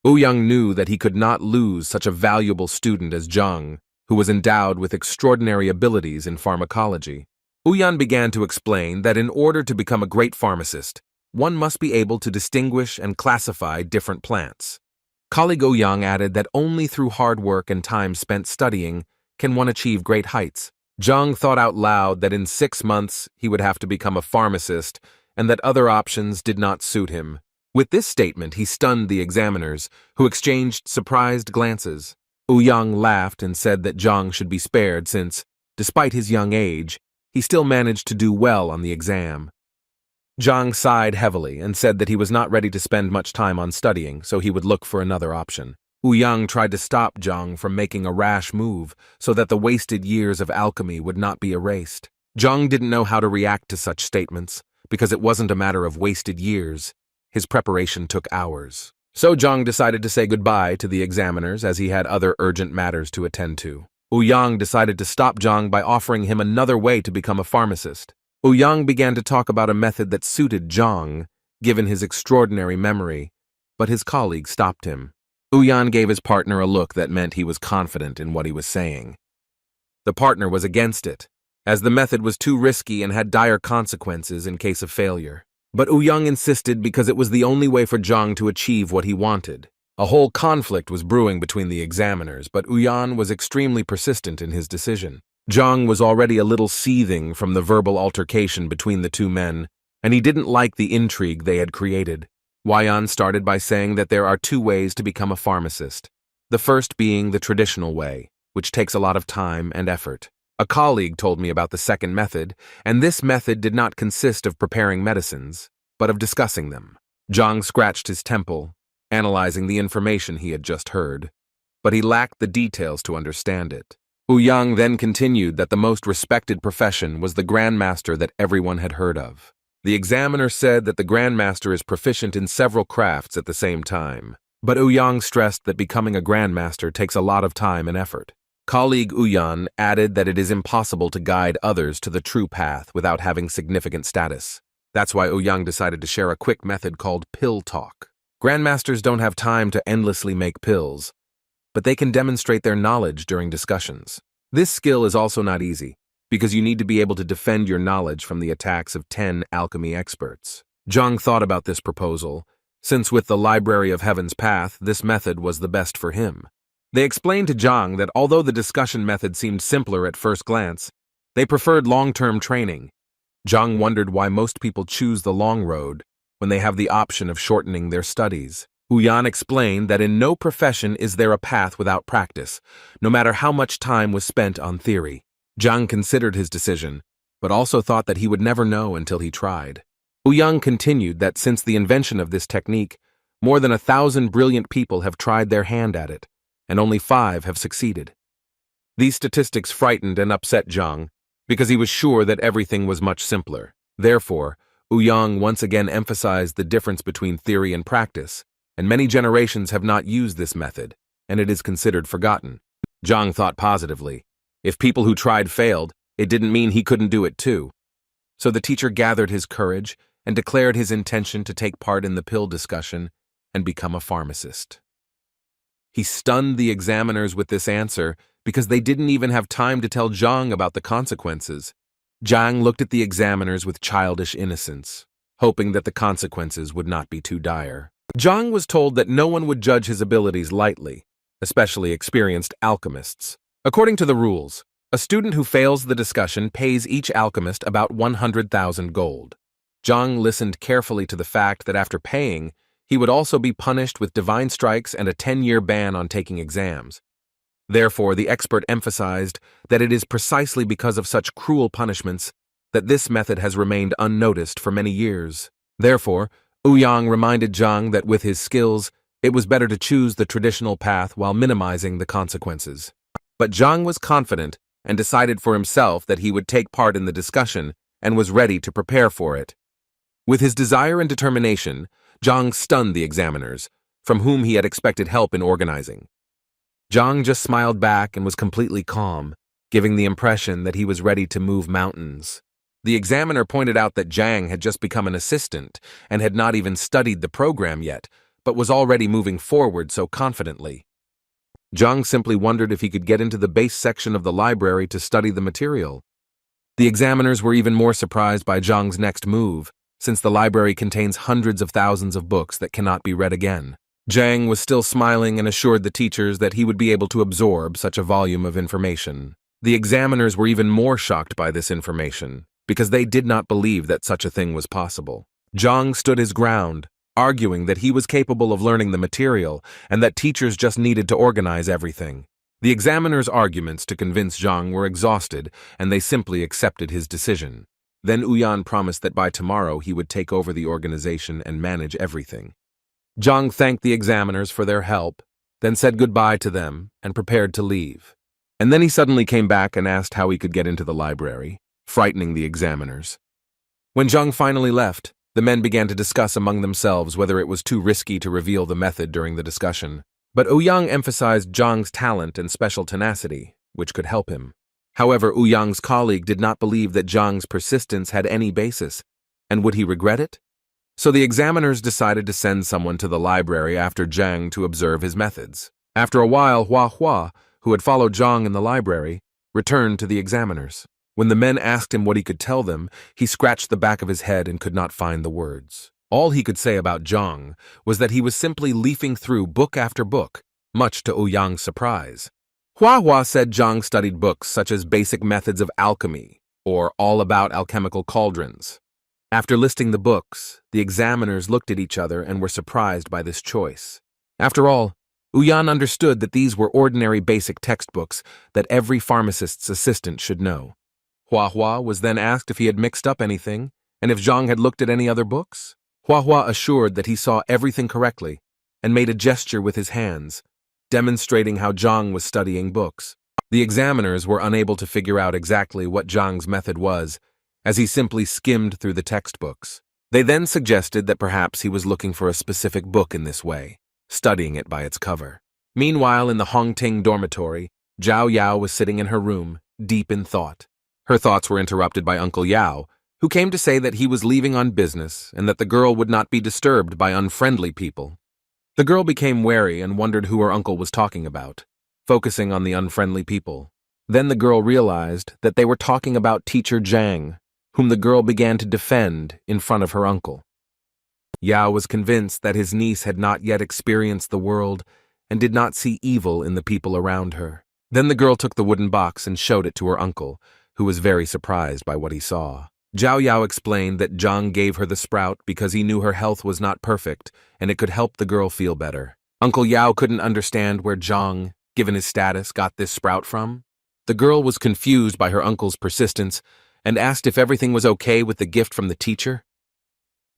Ouyang knew that he could not lose such a valuable student as Zhang, who was endowed with extraordinary abilities in pharmacology. Ouyang began to explain that in order to become a great pharmacist, one must be able to distinguish and classify different plants. Colleague Ouyang added that only through hard work and time spent studying can one achieve great heights. Zhang thought out loud that in 6 months he would have to become a pharmacist and that other options did not suit him. With this statement, he stunned the examiners, who exchanged surprised glances. Ouyang laughed and said that Zhang should be spared since, despite his young age, he still managed to do well on the exam. Zhang sighed heavily and said that he was not ready to spend much time on studying, so he would look for another option. Ouyang tried to stop Zhang from making a rash move so that the wasted years of alchemy would not be erased. Zhang didn't know how to react to such statements, because it wasn't a matter of wasted years. His preparation took hours. So Zhang decided to say goodbye to the examiners as he had other urgent matters to attend to. Ouyang decided to stop Zhang by offering him another way to become a pharmacist. Ouyang began to talk about a method that suited Zhang, given his extraordinary memory, but his colleague stopped him. Ouyang gave his partner a look that meant he was confident in what he was saying. The partner was against it, as the method was too risky and had dire consequences in case of failure. But Ouyang insisted because it was the only way for Zhang to achieve what he wanted. A whole conflict was brewing between the examiners, but Ouyang was extremely persistent in his decision. Zhang was already a little seething from the verbal altercation between the two men, and he didn't like the intrigue they had created. Ouyang started by saying that there are two ways to become a pharmacist. The first being the traditional way, which takes a lot of time and effort. A colleague told me about the second method, and this method did not consist of preparing medicines, but of discussing them. Zhang scratched his temple, analyzing the information he had just heard, but he lacked the details to understand it. Ouyang then continued that the most respected profession was the grandmaster that everyone had heard of. The examiner said that the grandmaster is proficient in several crafts at the same time, but Ouyang stressed that becoming a grandmaster takes a lot of time and effort. Colleague Ouyang added that it is impossible to guide others to the true path without having significant status. That's why Ouyang decided to share a quick method called pill talk. Grandmasters don't have time to endlessly make pills, but they can demonstrate their knowledge during discussions. This skill is also not easy, because you need to be able to defend your knowledge from the attacks of 10 alchemy experts. Zhang thought about this proposal, since with the Library of Heaven's Path, this method was the best for him. They explained to Zhang that although the discussion method seemed simpler at first glance, they preferred long-term training. Zhang wondered why most people choose the long road when they have the option of shortening their studies. Ouyang explained that in no profession is there a path without practice, no matter how much time was spent on theory. Zhang considered his decision, but also thought that he would never know until he tried. Ouyang continued that since the invention of this technique, more than 1,000 brilliant people have tried their hand at it, and only 5 have succeeded. These statistics frightened and upset Zhang, because he was sure that everything was much simpler. Therefore, Ouyang once again emphasized the difference between theory and practice, and many generations have not used this method, and it is considered forgotten. Zhang thought positively. If people who tried failed, it didn't mean he couldn't do it too. So the teacher gathered his courage and declared his intention to take part in the pill discussion and become a pharmacist. He stunned the examiners with this answer because they didn't even have time to tell Zhang about the consequences. Zhang looked at the examiners with childish innocence, hoping that the consequences would not be too dire. Zhang was told that no one would judge his abilities lightly, especially experienced alchemists. According to the rules, a student who fails the discussion pays each alchemist about 100,000 gold. Zhang listened carefully to the fact that after paying, he would also be punished with divine strikes and a 10-year ban on taking exams. Therefore, the expert emphasized that it is precisely because of such cruel punishments that this method has remained unnoticed for many years. Therefore, Ouyang reminded Zhang that with his skills, it was better to choose the traditional path while minimizing the consequences. But Zhang was confident and decided for himself that he would take part in the discussion and was ready to prepare for it. With his desire and determination, Zhang stunned the examiners, from whom he had expected help in organizing. Zhang just smiled back and was completely calm, giving the impression that he was ready to move mountains. The examiner pointed out that Zhang had just become an assistant and had not even studied the program yet, but was already moving forward so confidently. Zhang simply wondered if he could get into the base section of the library to study the material. The examiners were even more surprised by Zhang's next move, since the library contains hundreds of thousands of books that cannot be read again. Zhang was still smiling and assured the teachers that he would be able to absorb such a volume of information. The examiners were even more shocked by this information, because they did not believe that such a thing was possible. Zhang stood his ground, arguing that he was capable of learning the material and that teachers just needed to organize everything. The examiners' arguments to convince Zhang were exhausted, and they simply accepted his decision. Then Ouyang promised that by tomorrow he would take over the organization and manage everything. Zhang thanked the examiners for their help, then said goodbye to them and prepared to leave. And then he suddenly came back and asked how he could get into the library, frightening the examiners. When Zhang finally left, The men began to discuss among themselves whether it was too risky to reveal the method during the discussion. But Ouyang emphasized Zhang's talent and special tenacity, which could help him. However, Ouyang's colleague did not believe that Zhang's persistence had any basis, and would he regret it? So the examiners decided to send someone to the library after Zhang to observe his methods. After a while, Hua, who had followed Zhang in the library, returned to the examiners. When the men asked him what he could tell them, he scratched the back of his head and could not find the words. All he could say about Zhang was that he was simply leafing through book after book, much to Ouyang's surprise. Hua said Zhang studied books such as Basic Methods of Alchemy or All About Alchemical Cauldrons. After listing the books, the examiners looked at each other and were surprised by this choice. After all, Ouyang understood that these were ordinary basic textbooks that every pharmacist's assistant should know. Hua was then asked if he had mixed up anything and if Zhang had looked at any other books. Hua assured that he saw everything correctly and made a gesture with his hands, demonstrating how Zhang was studying books. The examiners were unable to figure out exactly what Zhang's method was, as he simply skimmed through the textbooks. They then suggested that perhaps he was looking for a specific book in this way, studying it by its cover. Meanwhile, in the Hongting dormitory, Zhao Yao was sitting in her room, deep in thought. Her thoughts were interrupted by Uncle Yao, who came to say that he was leaving on business and that the girl would not be disturbed by unfriendly people. The girl became wary and wondered who her uncle was talking about, focusing on the unfriendly people. Then the girl realized that they were talking about teacher Zhang, whom the girl began to defend in front of her uncle. Yao was convinced that his niece had not yet experienced the world and did not see evil in the people around her. Then the girl took the wooden box and showed it to her uncle, who was very surprised by what he saw. Zhao Yao explained that Zhang gave her the sprout because he knew her health was not perfect and it could help the girl feel better. Uncle Yao couldn't understand where Zhang, given his status, got this sprout from. The girl was confused by her uncle's persistence and asked if everything was okay with the gift from the teacher.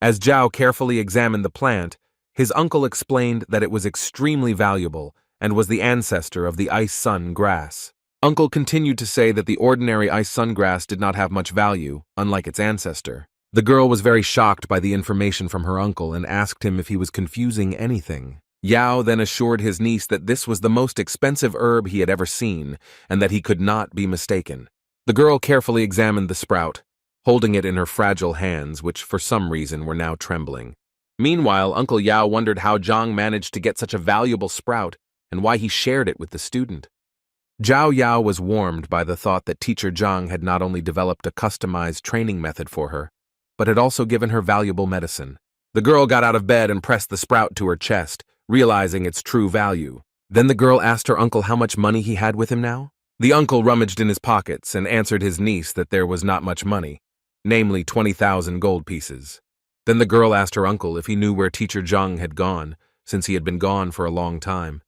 As Zhao carefully examined the plant, his uncle explained that it was extremely valuable and was the ancestor of the ice sun grass. Uncle continued to say that the ordinary ice sun grass did not have much value, unlike its ancestor. The girl was very shocked by the information from her uncle and asked him if he was confusing anything. Yao then assured his niece that this was the most expensive herb he had ever seen and that he could not be mistaken. The girl carefully examined the sprout, holding it in her fragile hands, which for some reason were now trembling. Meanwhile, Uncle Yao wondered how Zhang managed to get such a valuable sprout and why he shared it with the student. Zhao Yao was warmed by the thought that teacher Zhang had not only developed a customized training method for her, but had also given her valuable medicine. The girl got out of bed and pressed the sprout to her chest, realizing its true value. Then the girl asked her uncle how much money he had with him now. The uncle rummaged in his pockets and answered his niece that there was not much money, namely 20,000 gold pieces. Then the girl asked her uncle if he knew where teacher Zhang had gone, since he had been gone for a long time.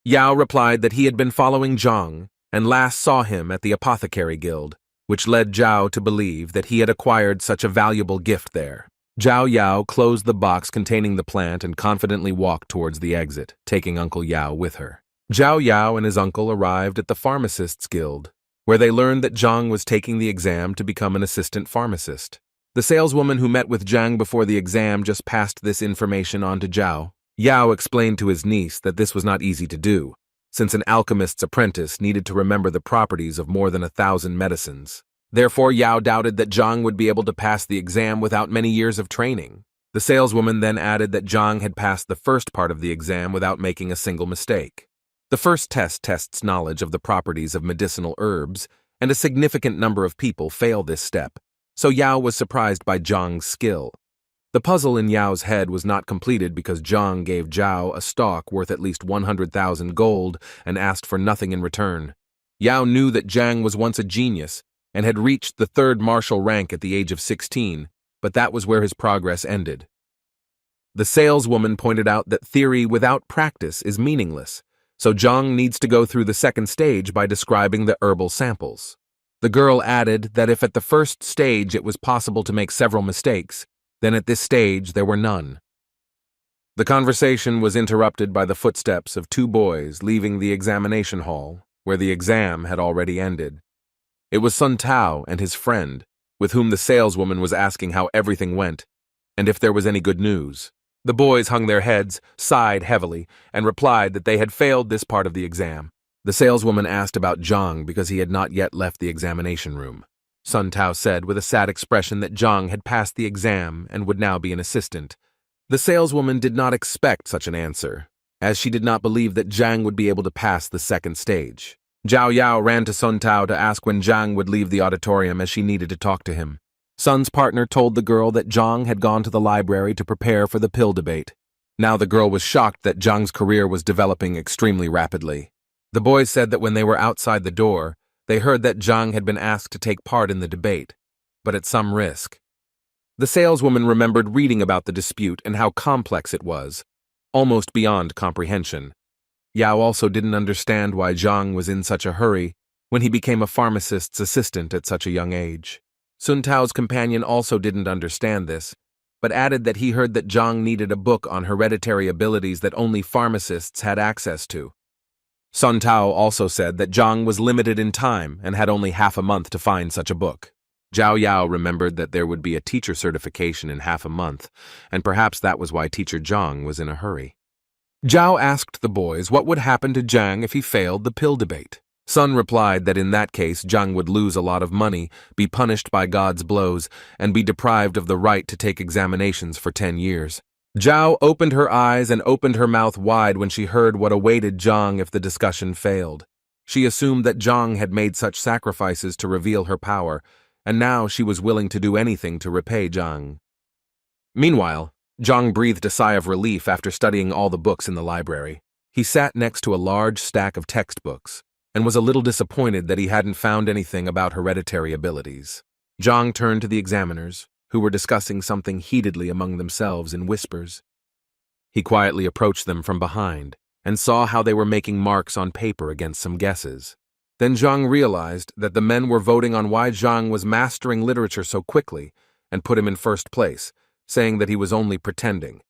Yao replied that he had been following Zhang and last saw him at the apothecary guild, which led Zhao to believe that he had acquired such a valuable gift there. Zhao Yao closed the box containing the plant and confidently walked towards the exit, taking Uncle Yao with her. Zhao Yao and his uncle arrived at the pharmacists' guild, where they learned that Zhang was taking the exam to become an assistant pharmacist. The saleswoman who met with Zhang before the exam just passed this information on to Zhao. Yao explained to his niece that this was not easy to do, since an alchemist's apprentice needed to remember the properties of more than 1,000 medicines. Therefore, Yao doubted that Zhang would be able to pass the exam without many years of training. The saleswoman then added that Zhang had passed the first part of the exam without making a single mistake. The first test tests knowledge of the properties of medicinal herbs, and a significant number of people fail this step, so Yao was surprised by Zhang's skill. The puzzle in Yao's head was not completed because Zhang gave Zhao a stock worth at least 100,000 gold and asked for nothing in return. Yao knew that Zhang was once a genius and had reached the 3rd martial rank at the age of 16, but that was where his progress ended. The saleswoman pointed out that theory without practice is meaningless, so Zhang needs to go through the 2nd stage by describing the herbal samples. The girl added that if at the 1st stage it was possible to make several mistakes, then at this stage there were none. The conversation was interrupted by the footsteps of 2 boys leaving the examination hall, where the exam had already ended. It was Sun Tao and his friend, with whom the saleswoman was asking how everything went, and if there was any good news. The boys hung their heads, sighed heavily, and replied that they had failed this part of the exam. The saleswoman asked about Zhang because he had not yet left the examination room. Sun Tao said with a sad expression that Zhang had passed the exam and would now be an assistant. The saleswoman did not expect such an answer, as she did not believe that Zhang would be able to pass the second stage. Zhao Yao ran to Sun Tao to ask when Zhang would leave the auditorium as she needed to talk to him. Sun's partner told the girl that Zhang had gone to the library to prepare for the pill debate. Now the girl was shocked that Zhang's career was developing extremely rapidly. The boys said that when they were outside the door, they heard that Zhang had been asked to take part in the debate, but at some risk. The saleswoman remembered reading about the dispute and how complex it was, almost beyond comprehension. Yao also didn't understand why Zhang was in such a hurry when he became a pharmacist's assistant at such a young age. Sun Tao's companion also didn't understand this, but added that he heard that Zhang needed a book on hereditary abilities that only pharmacists had access to. Sun Tao also said that Zhang was limited in time and had only half a month to find such a book. Zhao Yao remembered that there would be a teacher certification in half a month, and perhaps that was why teacher Zhang was in a hurry. Zhao asked the boys what would happen to Zhang if he failed the pill debate. Sun replied that in that case Zhang would lose a lot of money, be punished by God's blows, and be deprived of the right to take examinations for 10 years. Zhao opened her eyes and opened her mouth wide when she heard what awaited Zhang if the discussion failed. She assumed that Zhang had made such sacrifices to reveal her power, and now she was willing to do anything to repay Zhang. Meanwhile, Zhang breathed a sigh of relief after studying all the books in the library. He sat next to a large stack of textbooks, and was a little disappointed that he hadn't found anything about hereditary abilities. Zhang turned to the examiners, who were discussing something heatedly among themselves in whispers. He quietly approached them from behind, and saw how they were making marks on paper against some guesses. Then Zhang realized that the men were voting on why Zhang was mastering literature so quickly, and put him in first place, saying that he was only pretending.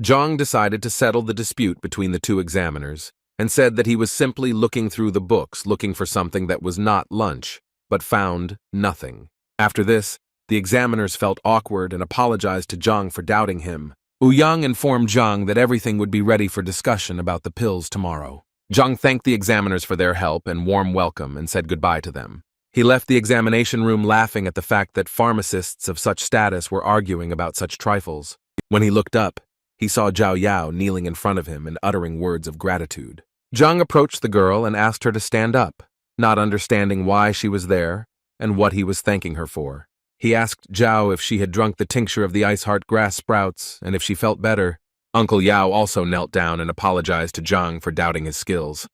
Zhang decided to settle the dispute between the two examiners, and said that he was simply looking through the books looking for something that was not lunch, but found nothing. After this, the examiners felt awkward and apologized to Zhang for doubting him. Ouyang informed Zhang that everything would be ready for discussion about the pills tomorrow. Zhang thanked the examiners for their help and warm welcome and said goodbye to them. He left the examination room laughing at the fact that pharmacists of such status were arguing about such trifles. When he looked up, he saw Zhao Yao kneeling in front of him and uttering words of gratitude. Zhang approached the girl and asked her to stand up, not understanding why she was there and what he was thanking her for. He asked Zhao if she had drunk the tincture of the ice heart grass sprouts and if she felt better. Uncle Yao also knelt down and apologized to Zhang for doubting his skills.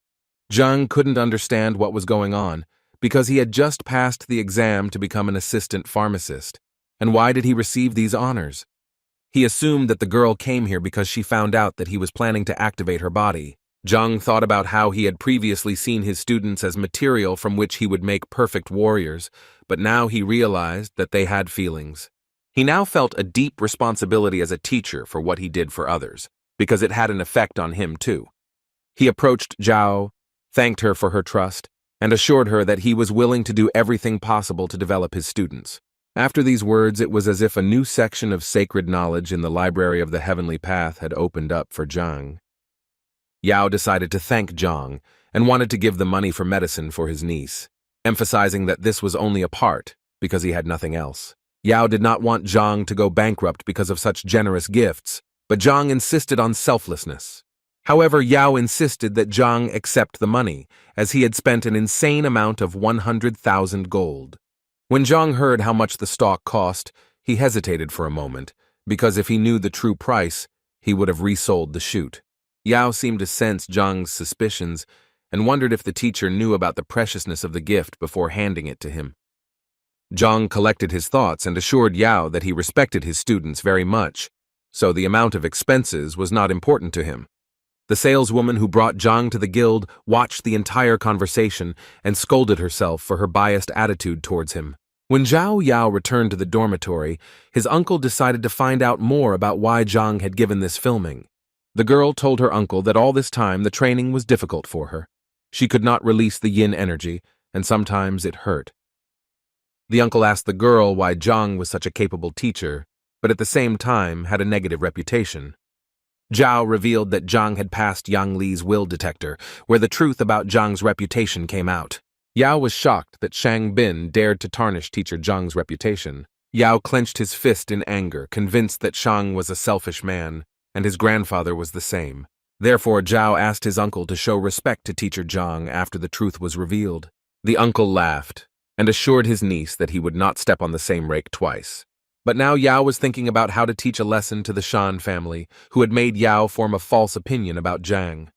Zhang couldn't understand what was going on because he had just passed the exam to become an assistant pharmacist. And why did he receive these honors? He assumed that the girl came here because she found out that he was planning to activate her body. Zhang thought about how he had previously seen his students as material from which he would make perfect warriors, but now he realized that they had feelings. He now felt a deep responsibility as a teacher for what he did for others, because it had an effect on him too. He approached Zhao, thanked her for her trust, and assured her that he was willing to do everything possible to develop his students. After these words, it was as if a new section of sacred knowledge in the Library of the Heavenly Path had opened up for Zhang. Yao decided to thank Zhang and wanted to give the money for medicine for his niece, emphasizing that this was only a part because he had nothing else. Yao did not want Zhang to go bankrupt because of such generous gifts, but Zhang insisted on selflessness. However, Yao insisted that Zhang accept the money, as he had spent an insane amount of 100,000 gold. When Zhang heard how much the stock cost, he hesitated for a moment, because if he knew the true price, he would have resold the shoot. Yao seemed to sense Zhang's suspicions and wondered if the teacher knew about the preciousness of the gift before handing it to him. Zhang collected his thoughts and assured Yao that he respected his students very much, so the amount of expenses was not important to him. The saleswoman who brought Zhang to the guild watched the entire conversation and scolded herself for her biased attitude towards him. When Zhao Yao returned to the dormitory, his uncle decided to find out more about why Zhang had given this filming. The girl told her uncle that all this time the training was difficult for her. She could not release the yin energy, and sometimes it hurt. The uncle asked the girl why Zhang was such a capable teacher, but at the same time had a negative reputation. Zhao revealed that Zhang had passed Yang Li's will detector, where the truth about Zhang's reputation came out. Yao was shocked that Shang Bin dared to tarnish teacher Zhang's reputation. Yao clenched his fist in anger, convinced that Shang was a selfish man, and his grandfather was the same. Therefore, Zhao asked his uncle to show respect to teacher Zhang after the truth was revealed. The uncle laughed and assured his niece that he would not step on the same rake twice. But now Yao was thinking about how to teach a lesson to the Shan family, who had made Yao form a false opinion about Zhang.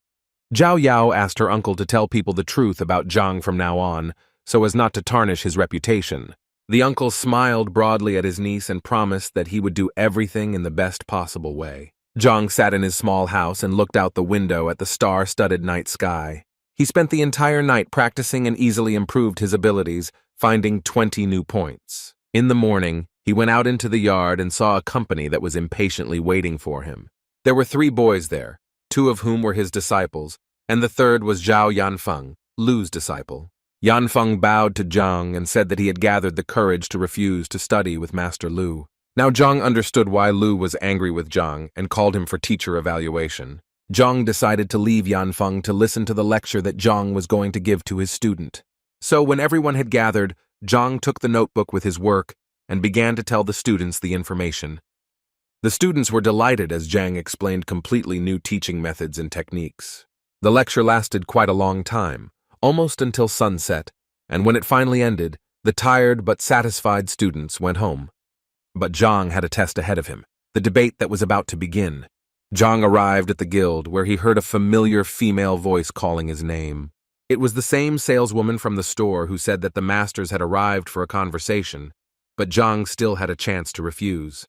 Zhao Yao asked her uncle to tell people the truth about Zhang from now on, so as not to tarnish his reputation. The uncle smiled broadly at his niece and promised that he would do everything in the best possible way. Zhang sat in his small house and looked out the window at the star-studded night sky. He spent the entire night practicing and easily improved his abilities, finding 20 new points. In the morning, he went out into the yard and saw a company that was impatiently waiting for him. There were 3 boys there, 2 of whom were his disciples, and the third was Zhao Yanfeng, Lu's disciple. Yanfeng bowed to Zhang and said that he had gathered the courage to refuse to study with Master Lu. Now Zhang understood why Lu was angry with Zhang and called him for teacher evaluation. Zhang decided to leave Yanfeng to listen to the lecture that Zhang was going to give to his student. So when everyone had gathered, Zhang took the notebook with his work and began to tell the students the information. The students were delighted as Zhang explained completely new teaching methods and techniques. The lecture lasted quite a long time, almost until sunset, and when it finally ended, the tired but satisfied students went home. But Zhang had a test ahead of him, the debate that was about to begin. Zhang arrived at the guild, where he heard a familiar female voice calling his name. It was the same saleswoman from the store who said that the masters had arrived for a conversation, but Zhang still had a chance to refuse.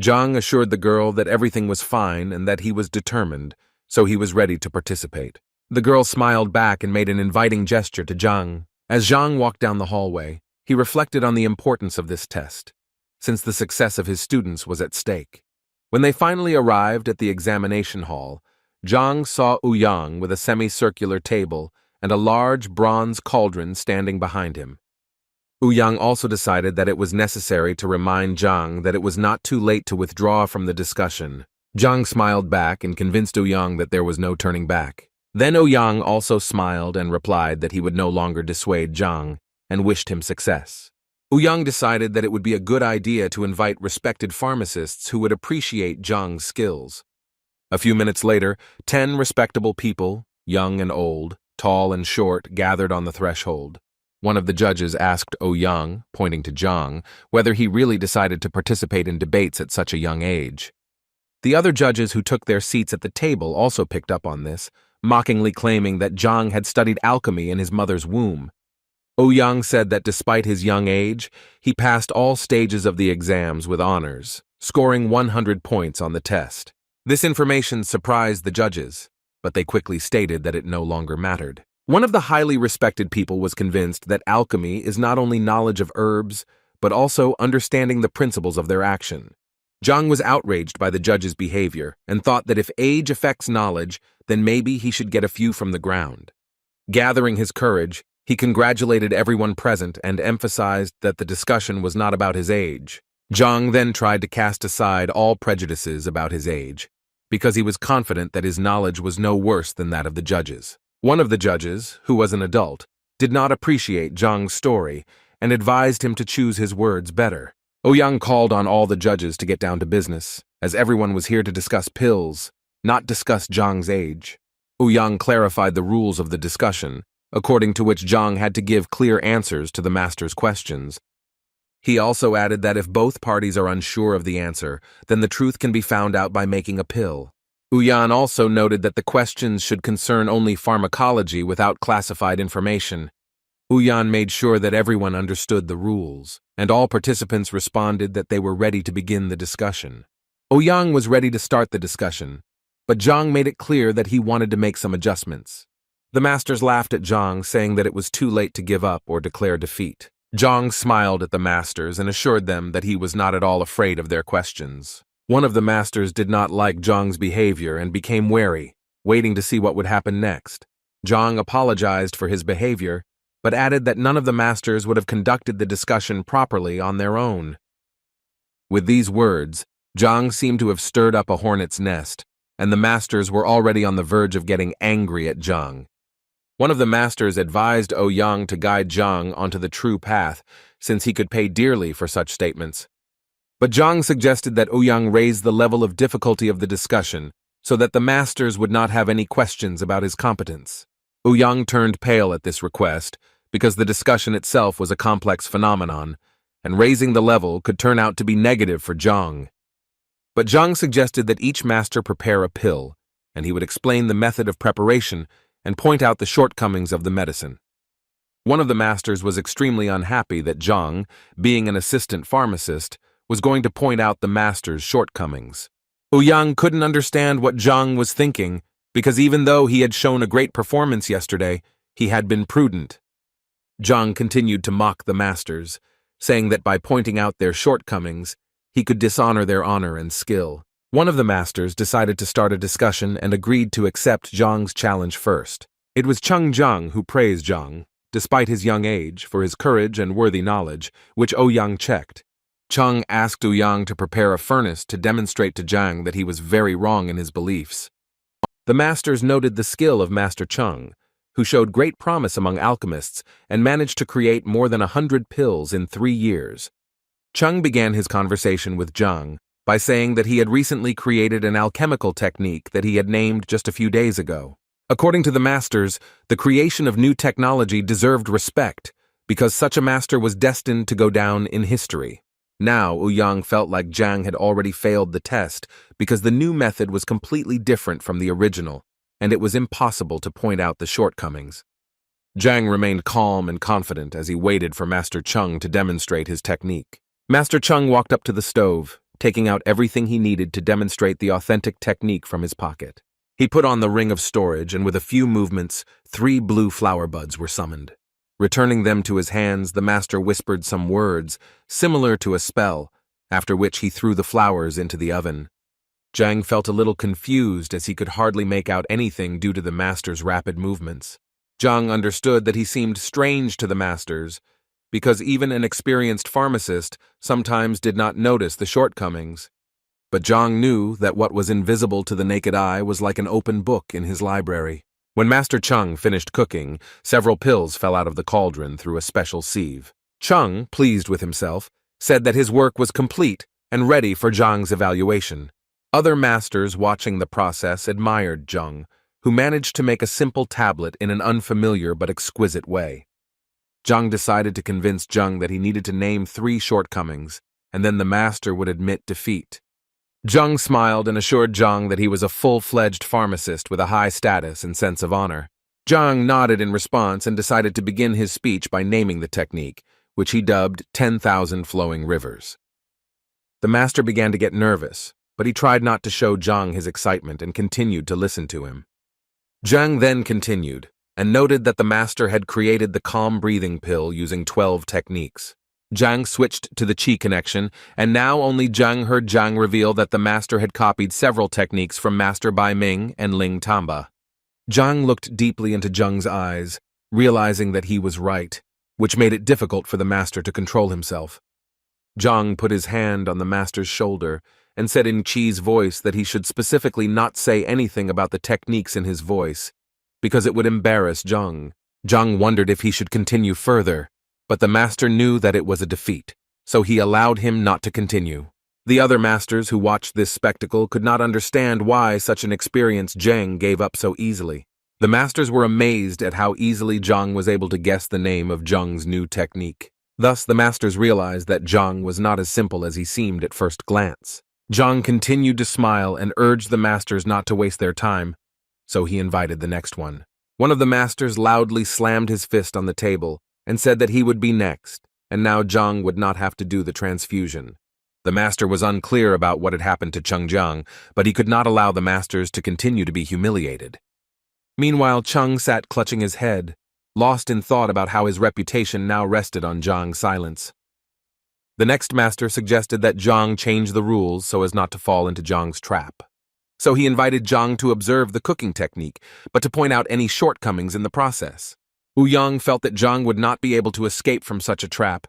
Zhang assured the girl that everything was fine and that he was determined, so he was ready to participate. The girl smiled back and made an inviting gesture to Zhang. As Zhang walked down the hallway, he reflected on the importance of this test, since the success of his students was at stake. When they finally arrived at the examination hall, Zhang saw Ouyang with a semicircular table and a large bronze cauldron standing behind him. Ouyang also decided that it was necessary to remind Zhang that it was not too late to withdraw from the discussion. Zhang smiled back and convinced Ouyang that there was no turning back. Then Ouyang also smiled and replied that he would no longer dissuade Zhang and wished him success. Ouyang decided that it would be a good idea to invite respected pharmacists who would appreciate Zhang's skills. A few minutes later, 10 respectable people, young and old, tall and short, gathered on the threshold. One of the judges asked Ouyang, pointing to Zhang, whether he really decided to participate in debates at such a young age. The other judges who took their seats at the table also picked up on this, mockingly claiming that Zhang had studied alchemy in his mother's womb. Ouyang said that despite his young age, he passed all stages of the exams with honors, scoring 100 points on the test. This information surprised the judges, but they quickly stated that it no longer mattered. One of the highly respected people was convinced that alchemy is not only knowledge of herbs, but also understanding the principles of their action. Zhang was outraged by the judge's behavior and thought that if age affects knowledge, then maybe he should get a few from the ground. Gathering his courage, he congratulated everyone present and emphasized that the discussion was not about his age. Zhang then tried to cast aside all prejudices about his age, because he was confident that his knowledge was no worse than that of the judges. One of the judges, who was an adult, did not appreciate Zhang's story and advised him to choose his words better. Ouyang called on all the judges to get down to business, as everyone was here to discuss pills, not discuss Zhang's age. Ouyang clarified the rules of the discussion, according to which Zhang had to give clear answers to the master's questions. He also added that if both parties are unsure of the answer, then the truth can be found out by making a pill. Ouyang also noted that the questions should concern only pharmacology without classified information. Ouyang made sure that everyone understood the rules, and all participants responded that they were ready to begin the discussion. Ouyang was ready to start the discussion, but Zhang made it clear that he wanted to make some adjustments. The masters laughed at Zhang, saying that it was too late to give up or declare defeat. Zhang smiled at the masters and assured them that he was not at all afraid of their questions. One of the masters did not like Zhang's behavior and became wary, waiting to see what would happen next. Zhang apologized for his behavior, but added that none of the masters would have conducted the discussion properly on their own. With these words, Zhang seemed to have stirred up a hornet's nest, and the masters were already on the verge of getting angry at Zhang. One of the masters advised Ouyang to guide Zhang onto the true path, since he could pay dearly for such statements. But Zhang suggested that Ouyang raise the level of difficulty of the discussion, so that the masters would not have any questions about his competence. Ouyang turned pale at this request, because the discussion itself was a complex phenomenon, and raising the level could turn out to be negative for Zhang. But Zhang suggested that each master prepare a pill, and he would explain the method of preparation and point out the shortcomings of the medicine. One of the masters was extremely unhappy that Zhang, being an assistant pharmacist, was going to point out the master's shortcomings. Ouyang couldn't understand what Zhang was thinking, because even though he had shown a great performance yesterday, he had been prudent. Zhang continued to mock the masters, saying that by pointing out their shortcomings, he could dishonor their honor and skill. One of the masters decided to start a discussion and agreed to accept Zhang's challenge first. It was Cheng Zhang who praised Zhang, despite his young age, for his courage and worthy knowledge, which Ouyang checked. Cheng asked Ouyang to prepare a furnace to demonstrate to Zhang that he was very wrong in his beliefs. The masters noted the skill of Master Cheng, who showed great promise among alchemists and managed to create more than 100 pills in 3 years. Cheng began his conversation with Zhang by saying that he had recently created an alchemical technique that he had named just a few days ago. According to the masters, the creation of new technology deserved respect because such a master was destined to go down in history. Now, Ouyang felt like Zhang had already failed the test because the new method was completely different from the original, and it was impossible to point out the shortcomings. Zhang remained calm and confident as he waited for Master Cheng to demonstrate his technique. Master Cheng walked up to the stove, taking out everything he needed to demonstrate the authentic technique from his pocket. He put on the ring of storage, and with a few movements, 3 blue flower buds were summoned. Returning them to his hands, the master whispered some words, similar to a spell, after which he threw the flowers into the oven. Zhang felt a little confused as he could hardly make out anything due to the master's rapid movements. Zhang understood that he seemed strange to the masters, because even an experienced pharmacist sometimes did not notice the shortcomings. But Zhang knew that what was invisible to the naked eye was like an open book in his library. When Master Cheng finished cooking, several pills fell out of the cauldron through a special sieve. Cheng, pleased with himself, said that his work was complete and ready for Zhang's evaluation. Other masters watching the process admired Zhang, who managed to make a simple tablet in an unfamiliar but exquisite way. Zhang decided to convince Zhang that he needed to name 3 shortcomings, and then the master would admit defeat. Zhang smiled and assured Zhang that he was a full-fledged pharmacist with a high status and sense of honor. Zhang nodded in response and decided to begin his speech by naming the technique, which he dubbed 10,000 Flowing Rivers. The master began to get nervous, but he tried not to show Zhang his excitement and continued to listen to him. Zhang then continued, and noted that the master had created the calm breathing pill using 12 techniques. Zhang switched to the Qi connection, and now only Zhang heard Zhang reveal that the master had copied several techniques from Master Bai Ming and Ling Tamba. Zhang looked deeply into Zhang's eyes, realizing that he was right, which made it difficult for the master to control himself. Zhang put his hand on the master's shoulder and said in Qi's voice that he should specifically not say anything about the techniques in his voice, because it would embarrass Zhang. Zhang wondered if he should continue further, but the master knew that it was a defeat, so he allowed him not to continue. The other masters who watched this spectacle could not understand why such an experienced Zhang gave up so easily. The masters were amazed at how easily Zhang was able to guess the name of Zhang's new technique. Thus, the masters realized that Zhang was not as simple as he seemed at first glance. Zhang continued to smile and urged the masters not to waste their time, so he invited the next one. One of the masters loudly slammed his fist on the table and said that he would be next, and now Zhang would not have to do the transfusion. The master was unclear about what had happened to Cheng Zhang, but he could not allow the masters to continue to be humiliated. Meanwhile, Cheng sat clutching his head, lost in thought about how his reputation now rested on Zhang's silence. The next master suggested that Zhang change the rules so as not to fall into Zhang's trap. So he invited Zhang to observe the cooking technique, but to point out any shortcomings in the process. Ouyang felt that Zhang would not be able to escape from such a trap,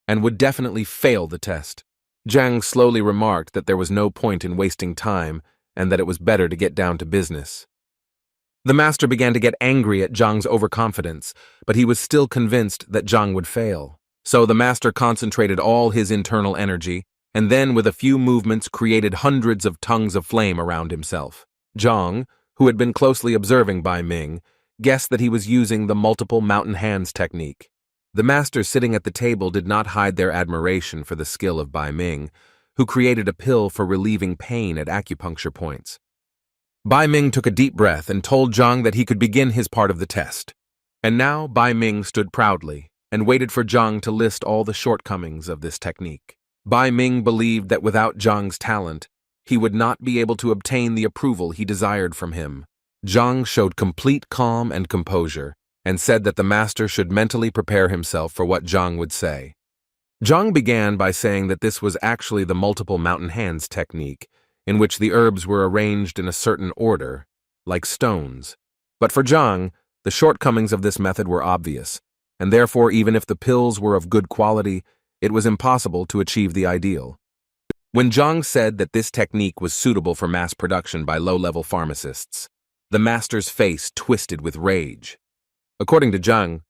and would definitely fail the test. Jiang slowly remarked that there was no point in wasting time and that it was better to get down to business. The master began to get angry at Jiang's overconfidence, but he was still convinced that Jiang would fail. So the master concentrated all his internal energy, and then with a few movements created hundreds of tongues of flame around himself. Jiang, who had been closely observing Bai Ming, guessed that he was using the multiple mountain hands technique. The masters sitting at the table did not hide their admiration for the skill of Bai Ming, who created a pill for relieving pain at acupuncture points. Bai Ming took a deep breath and told Jiang that he could begin his part of the test. And now Bai Ming stood proudly and waited for Jiang to list all the shortcomings of this technique. Bai Ming believed that without Jiang's talent, he would not be able to obtain the approval he desired from him. Jiang showed complete calm and composure, and said that the master should mentally prepare himself for what Jiang would say. Jiang began by saying that this was actually the multiple mountain hands technique, in which the herbs were arranged in a certain order, like stones. But for Jiang, the shortcomings of this method were obvious, and therefore even if the pills were of good quality, it was impossible to achieve the ideal. When Jiang said that this technique was suitable for mass production by low-level pharmacists, the master's face twisted with rage. According to Jiang,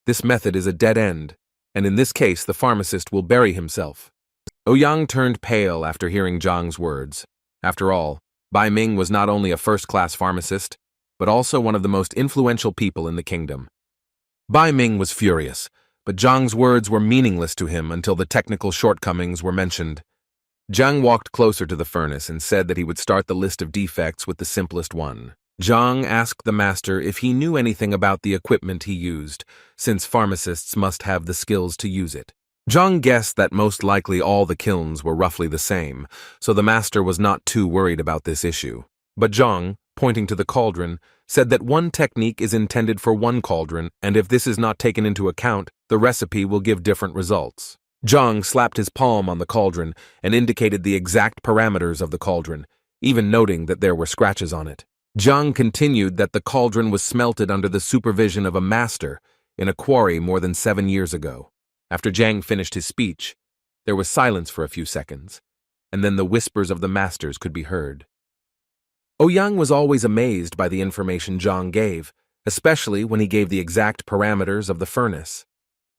this method is a dead end, and in this case the pharmacist will bury himself. Ouyang turned pale after hearing Jiang's words. After all, Bai Ming was not only a first-class pharmacist, but also one of the most influential people in the kingdom. Bai Ming was furious, but Jiang's words were meaningless to him until the technical shortcomings were mentioned. Jiang walked closer to the furnace and said that he would start the list of defects with the simplest one. Jiang asked the master if he knew anything about the equipment he used, since pharmacists must have the skills to use it. Jiang guessed that most likely all the kilns were roughly the same, so the master was not too worried about this issue. But Jiang, pointing to the cauldron, said that one technique is intended for one cauldron, and if this is not taken into account, the recipe will give different results. Jiang slapped his palm on the cauldron and indicated the exact parameters of the cauldron, even noting that there were scratches on it. Jiang continued that the cauldron was smelted under the supervision of a master in a quarry more than 7 years ago. After Jiang finished his speech, there was silence for a few seconds, and then the whispers of the masters could be heard. Ouyang was always amazed by the information Jiang gave, especially when he gave the exact parameters of the furnace.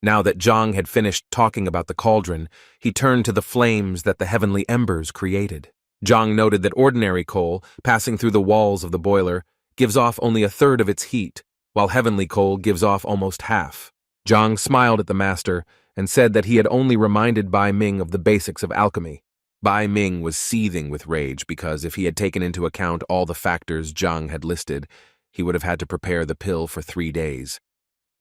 Now that Jiang had finished talking about the cauldron, he turned to the flames that the heavenly embers created. Jiang noted that ordinary coal, passing through the walls of the boiler, gives off only a third of its heat, while heavenly coal gives off almost half. Jiang smiled at the master and said that he had only reminded Bai Ming of the basics of alchemy. Bai Ming was seething with rage because if he had taken into account all the factors Jiang had listed, he would have had to prepare the pill for 3 days.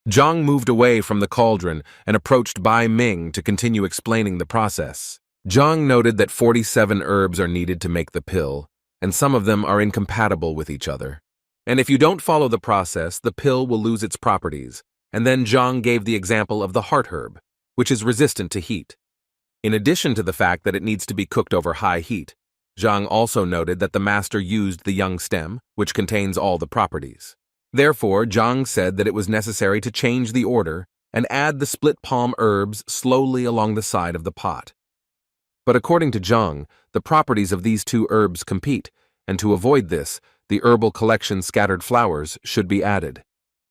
Jiang moved away from the cauldron and approached Bai Ming to continue explaining the process. Jiang noted that 47 herbs are needed to make the pill, and some of them are incompatible with each other. And if you don't follow the process, the pill will lose its properties. And then Jiang gave the example of the heart herb, which is resistant to heat. In addition to the fact that it needs to be cooked over high heat, Jiang also noted that the master used the young stem, which contains all the properties. Therefore, Jiang said that it was necessary to change the order and add the split palm herbs slowly along the side of the pot. But according to Jiang, the properties of these 2 herbs compete, and to avoid this, the herbal collection scattered flowers should be added.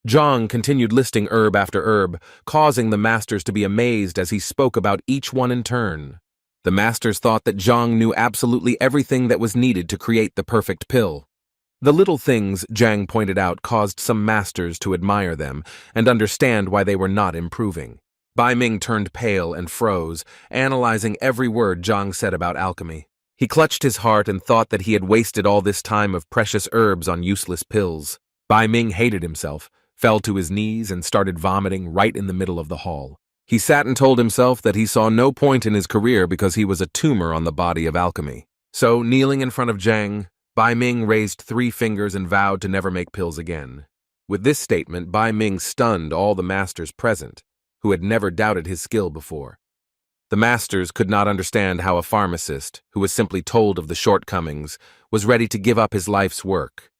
Jiang continued listing herb after herb, causing the masters to be amazed as he spoke about each one in turn. The masters thought that Jiang knew absolutely everything that was needed to create the perfect pill. The little things Jiang pointed out caused some masters to admire them and understand why they were not improving. Bai Ming turned pale and froze, analyzing every word Jiang said about alchemy. He clutched his heart and thought that he had wasted all this time of precious herbs on useless pills. Bai Ming hated himself, fell to his knees, and started vomiting right in the middle of the hall. He sat and told himself that he saw no point in his career because he was a tumor on the body of alchemy. So, kneeling in front of Jiang, Bai Ming raised 3 fingers and vowed to never make pills again. With this statement, Bai Ming stunned all the masters present, who had never doubted his skill before. The masters could not understand how a pharmacist, who was simply told of the shortcomings, was ready to give up his life's work.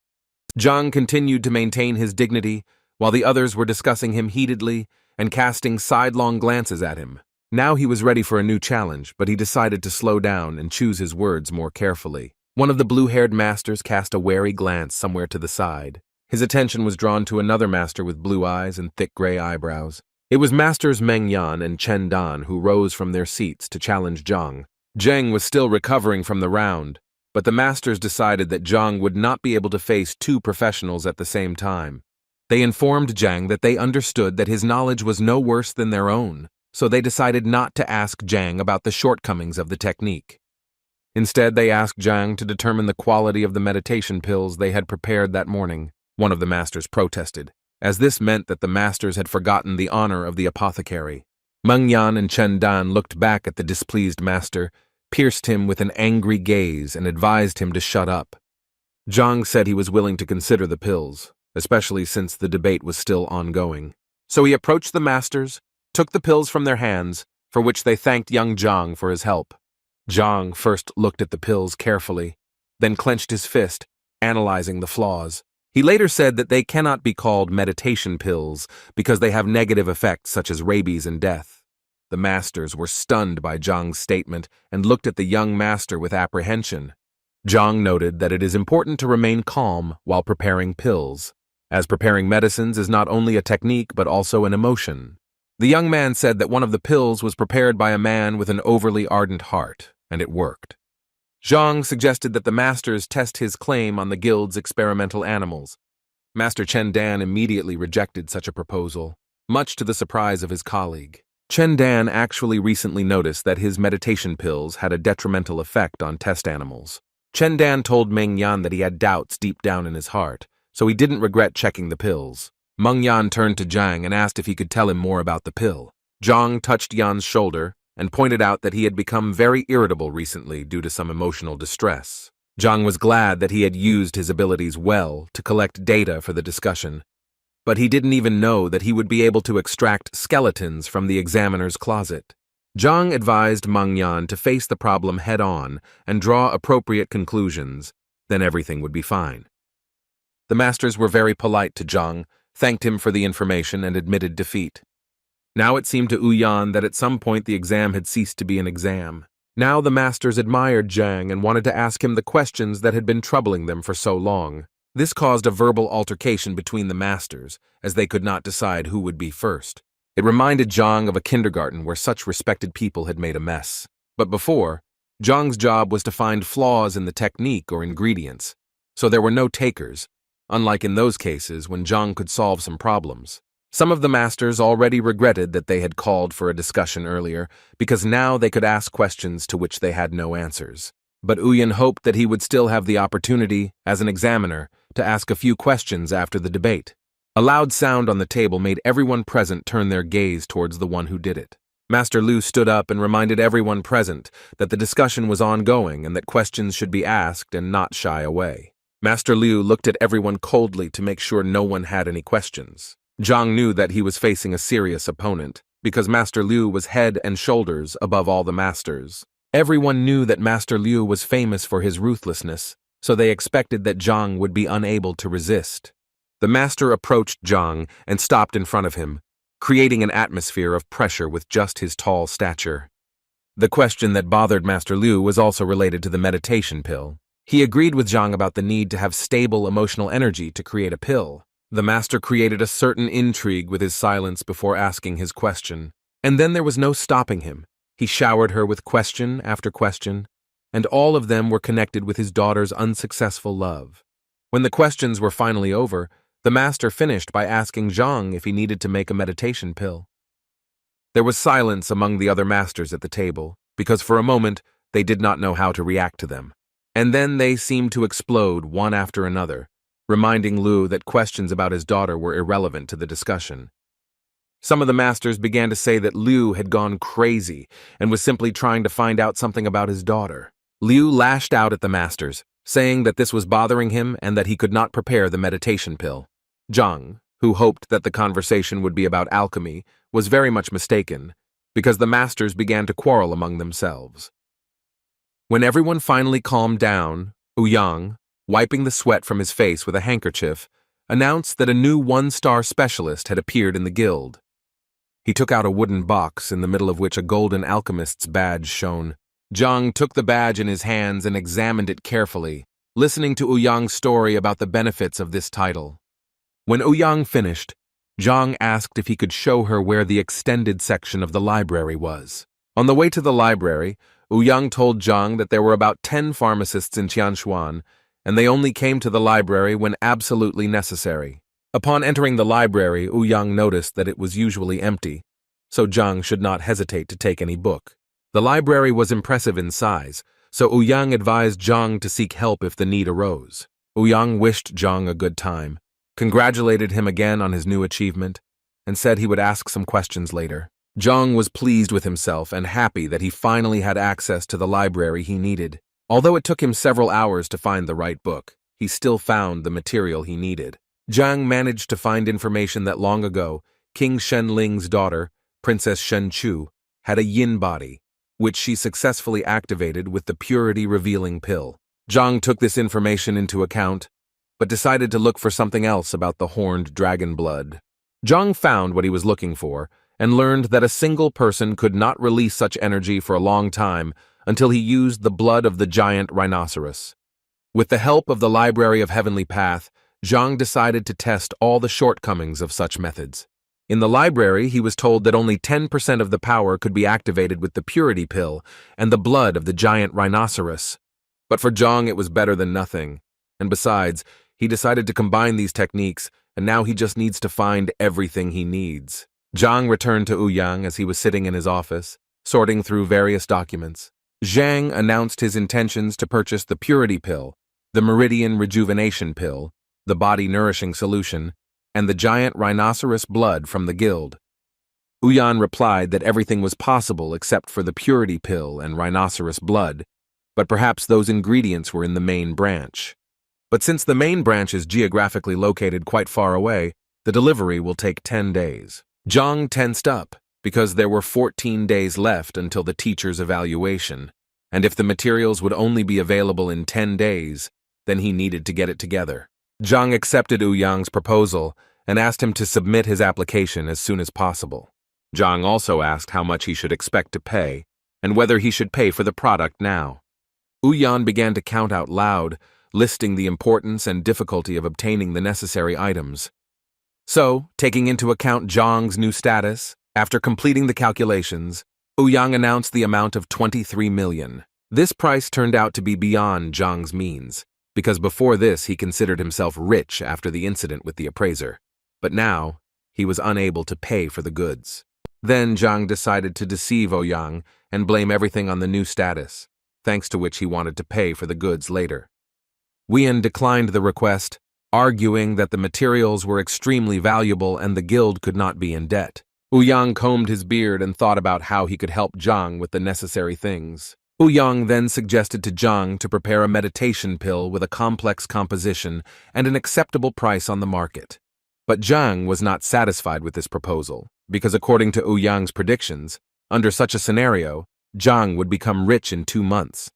Jiang continued to maintain his dignity, while the others were discussing him heatedly and casting sidelong glances at him. Now he was ready for a new challenge, but he decided to slow down and choose his words more carefully. One of the blue-haired masters cast a wary glance somewhere to the side. His attention was drawn to another master with blue eyes and thick gray eyebrows. It was Masters Meng Yan and Chen Dan who rose from their seats to challenge Zhang. Zheng was still recovering from the round, but the masters decided that Zhang would not be able to face two professionals at the same time. They informed Zhang that they understood that his knowledge was no worse than their own, so they decided not to ask Zhang about the shortcomings of the technique. Instead, they asked Zhang to determine the quality of the meditation pills they had prepared that morning. One of the masters protested, as this meant that the masters had forgotten the honor of the apothecary. Meng Yan and Chen Dan looked back at the displeased master, pierced him with an angry gaze, and advised him to shut up. Zhang said he was willing to consider the pills, especially since the debate was still ongoing. So he approached the masters, took the pills from their hands, for which they thanked young Zhang for his help. Zhang first looked at the pills carefully, then clenched his fist, analyzing the flaws. He later said that they cannot be called meditation pills because they have negative effects such as rabies and death. The masters were stunned by Zhang's statement and looked at the young master with apprehension. Zhang noted that it is important to remain calm while preparing pills, as preparing medicines is not only a technique but also an emotion. The young man said that one of the pills was prepared by a man with an overly ardent heart, and it worked. Zhang suggested that the masters test his claim on the guild's experimental animals. Master Chen Dan immediately rejected such a proposal, much to the surprise of his colleague. Chen Dan actually recently noticed that his meditation pills had a detrimental effect on test animals. Chen Dan told Meng Yan that he had doubts deep down in his heart, so he didn't regret checking the pills. Meng Yan turned to Zhang and asked if he could tell him more about the pill. Zhang touched Yan's shoulder and pointed out that he had become very irritable recently due to some emotional distress. Zhang was glad that he had used his abilities well to collect data for the discussion, but he didn't even know that he would be able to extract skeletons from the examiner's closet. Zhang advised Meng Yan to face the problem head-on and draw appropriate conclusions, then everything would be fine. The masters were very polite to Zhang, thanked him for the information, and admitted defeat. Now it seemed to Yan that at some point the exam had ceased to be an exam. Now the masters admired Zhang and wanted to ask him the questions that had been troubling them for so long. This caused a verbal altercation between the masters, as they could not decide who would be first. It reminded Zhang of a kindergarten where such respected people had made a mess. But before, Zhang's job was to find flaws in the technique or ingredients, so there were no takers, unlike in those cases when Zhang could solve some problems. Some of the masters already regretted that they had called for a discussion earlier, because now they could ask questions to which they had no answers. But Yan hoped that he would still have the opportunity, as an examiner, to ask a few questions after the debate. A loud sound on the table made everyone present turn their gaze towards the one who did it. Master Lu stood up and reminded everyone present that the discussion was ongoing and that questions should be asked and not shy away. Master Liu looked at everyone coldly to make sure no one had any questions. Zhang knew that he was facing a serious opponent, because Master Liu was head and shoulders above all the masters. Everyone knew that Master Liu was famous for his ruthlessness, so they expected that Zhang would be unable to resist. The master approached Zhang and stopped in front of him, creating an atmosphere of pressure with just his tall stature. The question that bothered Master Liu was also related to the meditation pill. He agreed with Zhang about the need to have stable emotional energy to create a pill. The master created a certain intrigue with his silence before asking his question. And then there was no stopping him. He showered her with question after question, and all of them were connected with his daughter's unsuccessful love. When the questions were finally over, the master finished by asking Zhang if he needed to make a meditation pill. There was silence among the other masters at the table, because for a moment they did not know how to react to them. And then they seemed to explode one after another, reminding Lu that questions about his daughter were irrelevant to the discussion. Some of the masters began to say that Liu had gone crazy and was simply trying to find out something about his daughter. Liu lashed out at the masters, saying that this was bothering him and that he could not prepare the meditation pill. Zhang, who hoped that the conversation would be about alchemy, was very much mistaken, because the masters began to quarrel among themselves. When everyone finally calmed down, Yang, wiping the sweat from his face with a handkerchief, announced that a new one-star specialist had appeared in the guild. He took out a wooden box in the middle of which a golden alchemist's badge shone. Zhang took the badge in his hands and examined it carefully, listening to Ouyang's story about the benefits of this title. When Ouyang finished, Zhang asked if he could show her where the extended section of the library was. On the way to the library, Ouyang told Zhang that there were about 10 pharmacists in Qianshuan, and they only came to the library when absolutely necessary. Upon entering the library, Ouyang noticed that it was usually empty, so Zhang should not hesitate to take any book. The library was impressive in size, so Ouyang advised Zhang to seek help if the need arose. Ouyang wished Zhang a good time, congratulated him again on his new achievement, and said he would ask some questions later. Zhang was pleased with himself and happy that he finally had access to the library he needed. Although it took him several hours to find the right book, he still found the material he needed. Zhang managed to find information that long ago, King Shenling's daughter, Princess Shenchu, had a yin body, which she successfully activated with the purity-revealing pill. Zhang took this information into account, but decided to look for something else about the horned dragon blood. Zhang found what he was looking for, and learned that a single person could not release such energy for a long time until he used the blood of the giant rhinoceros. With the help of the Library of Heavenly Path, Zhang decided to test all the shortcomings of such methods. In the library, he was told that only 10% of the power could be activated with the purity pill and the blood of the giant rhinoceros. But for Zhang, it was better than nothing. And besides, he decided to combine these techniques, and now he just needs to find everything he needs. Zhang returned to Ouyang as he was sitting in his office, sorting through various documents. Zhang announced his intentions to purchase the purity pill, the meridian rejuvenation pill, the body nourishing solution, and the giant rhinoceros blood from the guild. Ouyang replied that everything was possible except for the purity pill and rhinoceros blood, but perhaps those ingredients were in the main branch. But since the main branch is geographically located quite far away, the delivery will take 10 days. Zhang tensed up, because there were 14 days left until the teacher's evaluation, and if the materials would only be available in 10 days, then he needed to get it together. Zhang accepted Ouyang's proposal and asked him to submit his application as soon as possible. Zhang also asked how much he should expect to pay, and whether he should pay for the product now. Ouyang began to count out loud, listing the importance and difficulty of obtaining the necessary items. So, taking into account Zhang's new status, after completing the calculations, Ouyang announced the amount of 23 million. This price turned out to be beyond Zhang's means, because before this he considered himself rich after the incident with the appraiser. But now, he was unable to pay for the goods. Then Zhang decided to deceive Ouyang and blame everything on the new status, thanks to which he wanted to pay for the goods later. Ouyang declined the request, arguing that the materials were extremely valuable and the guild could not be in debt. Ouyang combed his beard and thought about how he could help Zhang with the necessary things. Ouyang then suggested to Zhang to prepare a meditation pill with a complex composition and an acceptable price on the market. But Zhang was not satisfied with this proposal, because according to Ouyang's predictions, under such a scenario, Zhang would become rich in 2 months.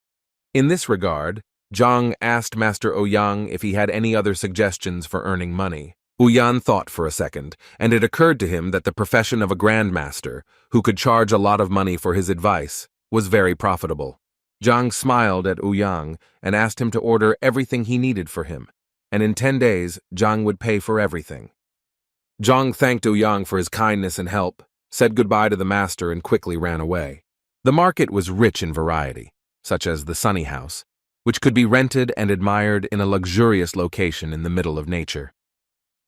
In this regard, Zhang asked Master Ouyang if he had any other suggestions for earning money. Ouyang thought for a second, and it occurred to him that the profession of a grandmaster, who could charge a lot of money for his advice, was very profitable. Zhang smiled at Ouyang and asked him to order everything he needed for him, and in 10 days, Zhang would pay for everything. Zhang thanked Ouyang for his kindness and help, said goodbye to the master, and quickly ran away. The market was rich in variety, such as the Sunny House, which could be rented and admired in a luxurious location in the middle of nature.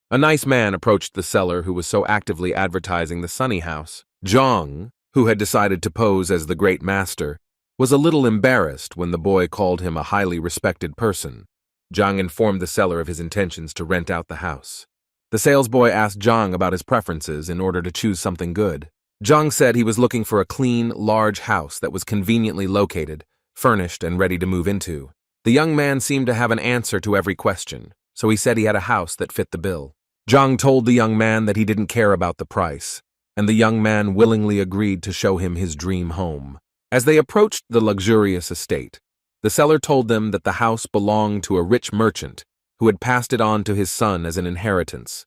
A nice man approached the seller who was so actively advertising the Sunny House. Zhang, who had decided to pose as the great master, was a little embarrassed when the boy called him a highly respected person. Zhang informed the seller of his intentions to rent out the house. The salesboy asked Zhang about his preferences in order to choose something good. Zhang said he was looking for a clean, large house that was conveniently located, furnished, and ready to move into. The young man seemed to have an answer to every question, so he said he had a house that fit the bill. Zhang told the young man that he didn't care about the price, and the young man willingly agreed to show him his dream home. As they approached the luxurious estate, the seller told them that the house belonged to a rich merchant who had passed it on to his son as an inheritance,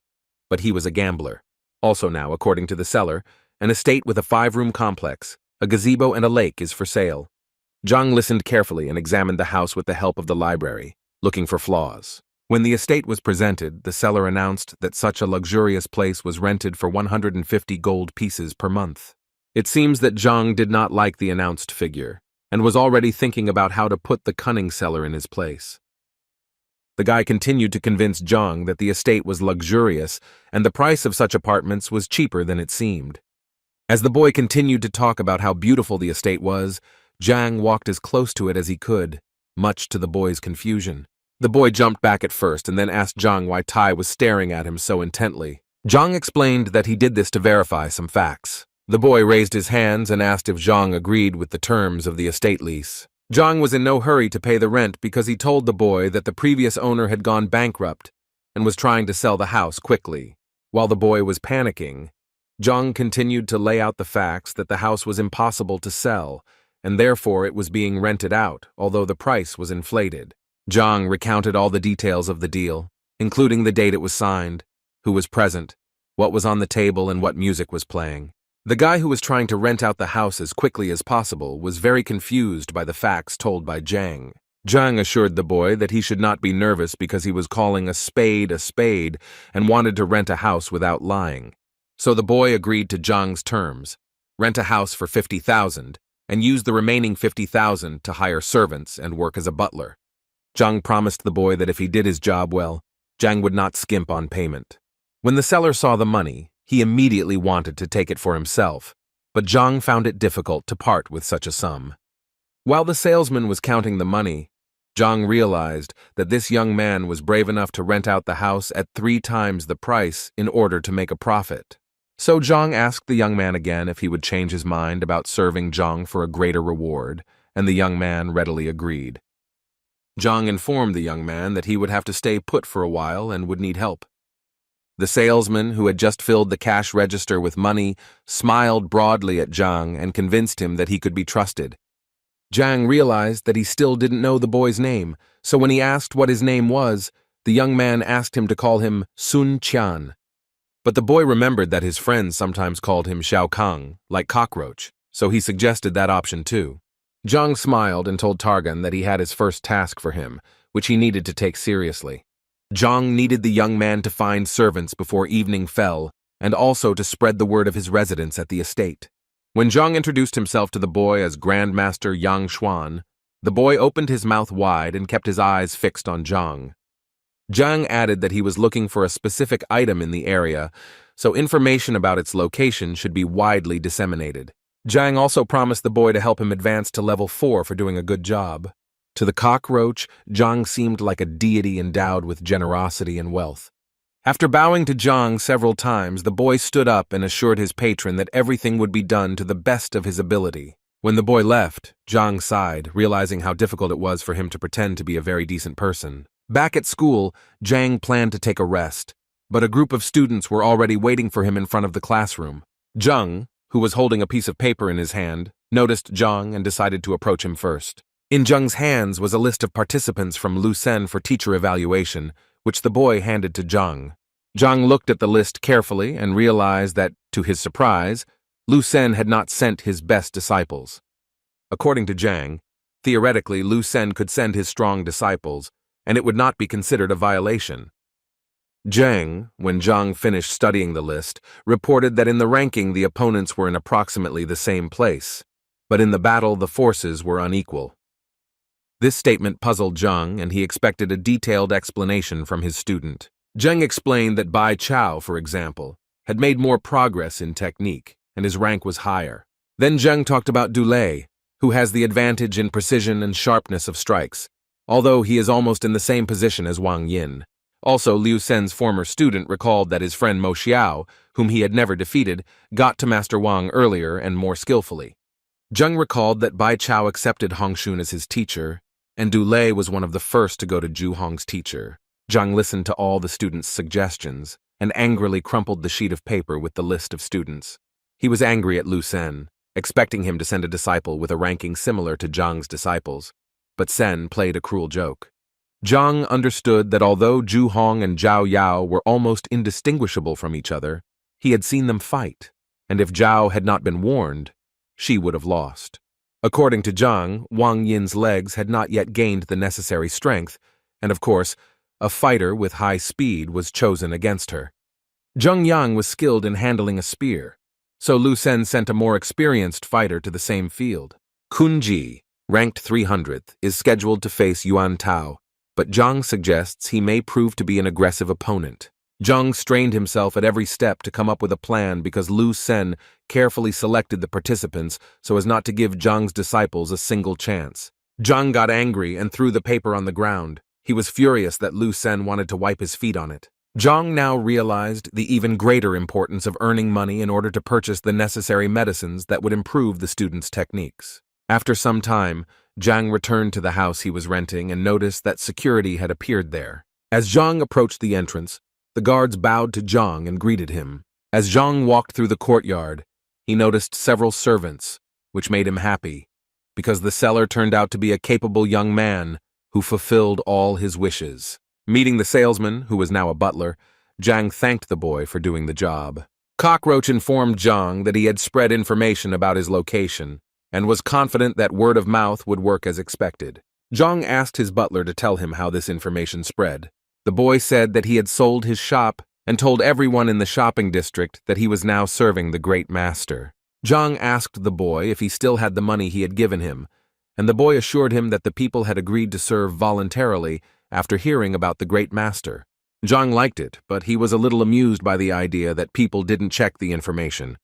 but he was a gambler. Also now, according to the seller, An estate with a 5-room complex, a gazebo and a lake is for sale. Zhang listened carefully and examined the house with the help of the library, looking for flaws. When the estate was presented, the seller announced that such a luxurious place was rented for 150 gold pieces per month. It seems that Zhang did not like the announced figure, and was already thinking about how to put the cunning seller in his place. The guy continued to convince Zhang that the estate was luxurious and the price of such apartments was cheaper than it seemed. As the boy continued to talk about how beautiful the estate was, Zhang walked as close to it as he could, much to the boy's confusion. The boy jumped back at first and then asked Zhang why Tai was staring at him so intently. Zhang explained that he did this to verify some facts. The boy raised his hands and asked if Zhang agreed with the terms of the estate lease. Zhang was in no hurry to pay the rent because he told the boy that the previous owner had gone bankrupt and was trying to sell the house quickly. While the boy was panicking, Zhang continued to lay out the facts that the house was impossible to sell, and therefore it was being rented out, although the price was inflated. Zhang recounted all the details of the deal, including the date it was signed, who was present, what was on the table, and what music was playing. The guy who was trying to rent out the house as quickly as possible was very confused by the facts told by Zhang. Zhang assured the boy that he should not be nervous because he was calling a spade and wanted to rent a house without lying. So the boy agreed to Zhang's terms, rent a house for 50,000 and use the remaining 50,000 to hire servants and work as a butler. Zhang promised the boy that if he did his job well, Zhang would not skimp on payment. When the seller saw the money, he immediately wanted to take it for himself, but Zhang found it difficult to part with such a sum. While the salesman was counting the money, Zhang realized that this young man was brave enough to rent out the house at 3 times the price in order to make a profit. So Zhang asked the young man again if he would change his mind about serving Zhang for a greater reward, and the young man readily agreed. Zhang informed the young man that he would have to stay put for a while and would need help. The salesman, who had just filled the cash register with money, smiled broadly at Zhang and convinced him that he could be trusted. Zhang realized that he still didn't know the boy's name, so when he asked what his name was, the young man asked him to call him Sun Qian. But the boy remembered that his friends sometimes called him Xiao Kang, like cockroach, so he suggested that option too. Zhang smiled and told Targan that he had his first task for him, which he needed to take seriously. Zhang needed the young man to find servants before evening fell, and also to spread the word of his residence at the estate. When Zhang introduced himself to the boy as Grandmaster Yang Xuan, the boy opened his mouth wide and kept his eyes fixed on Zhang. Zhang added that he was looking for a specific item in the area, so information about its location should be widely disseminated. Zhang also promised the boy to help him advance to level 4 for doing a good job. To the cockroach, Zhang seemed like a deity endowed with generosity and wealth. After bowing to Zhang several times, the boy stood up and assured his patron that everything would be done to the best of his ability. When the boy left, Zhang sighed, realizing how difficult it was for him to pretend to be a very decent person. Back at school, Zhang planned to take a rest, but a group of students were already waiting for him in front of the classroom. Zhang, who was holding a piece of paper in his hand, noticed Zhang and decided to approach him first. In Zhang's hands was a list of participants from Lucen for teacher evaluation, which the boy handed to Zhang. Zhang looked at the list carefully and realized that, to his surprise, Lucen had not sent his best disciples. According to Zhang, theoretically Lucen could send his strong disciples, and it would not be considered a violation. Zhang, when Zhang finished studying the list, reported that in the ranking the opponents were in approximately the same place, but in the battle the forces were unequal. This statement puzzled Zhang, and he expected a detailed explanation from his student. Zhang explained that Bai Chao, for example, had made more progress in technique, and his rank was higher. Then Zhang talked about Dulei, who has the advantage in precision and sharpness of strikes, although he is almost in the same position as Wang Yin. Also, Liu Sen's former student recalled that his friend Mo Xiao, whom he had never defeated, got to Master Wang earlier and more skillfully. Zhang recalled that Bai Chao accepted Hong Shun as his teacher, and Dulei was one of the first to go to Zhu Hong's teacher. Zhang listened to all the students' suggestions and angrily crumpled the sheet of paper with the list of students. He was angry at Liu Sen, expecting him to send a disciple with a ranking similar to Zhang's disciples, but Sen played a cruel joke. Zhang understood that although Zhu Hong and Zhao Yao were almost indistinguishable from each other, he had seen them fight, and if Zhao had not been warned, she would have lost. According to Zhang, Wang Yin's legs had not yet gained the necessary strength, and of course, a fighter with high speed was chosen against her. Zheng Yang was skilled in handling a spear, so Lu Sen sent a more experienced fighter to the same field. Kun Ji, ranked 300th, is scheduled to face Yuan Tao, but Zhang suggests he may prove to be an aggressive opponent. Zhang strained himself at every step to come up with a plan because Lu Sen carefully selected the participants so as not to give Zhang's disciples a single chance. Zhang got angry and threw the paper on the ground. He was furious that Lu Sen wanted to wipe his feet on it. Zhang now realized the even greater importance of earning money in order to purchase the necessary medicines that would improve the students' techniques. After some time, Zhang returned to the house he was renting and noticed that security had appeared there. As Zhang approached the entrance, the guards bowed to Zhang and greeted him. As Zhang walked through the courtyard, he noticed several servants, which made him happy, because the seller turned out to be a capable young man who fulfilled all his wishes. Meeting the salesman, who was now a butler, Zhang thanked the boy for doing the job. Cockroach informed Zhang that he had spread information about his location and was confident that word of mouth would work as expected. Zhang asked his butler to tell him how this information spread. The boy said that he had sold his shop and told everyone in the shopping district that he was now serving the great master. Zhang asked the boy if he still had the money he had given him, and the boy assured him that the people had agreed to serve voluntarily after hearing about the great master. Zhang liked it, but he was a little amused by the idea that people didn't check the information.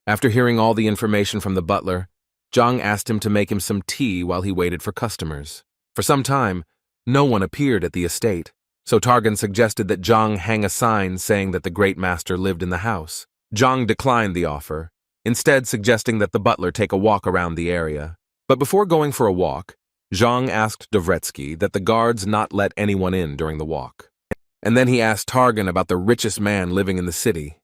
After hearing all the information from the butler, Zhang asked him to make him some tea while he waited for customers. For some time, no one appeared at the estate, so Targan suggested that Zhang hang a sign saying that the great master lived in the house. Zhang declined the offer, instead suggesting that the butler take a walk around the area. But before going for a walk, Zhang asked Dvoretsky that the guards not let anyone in during the walk. And then he asked Targan about the richest man living in the city.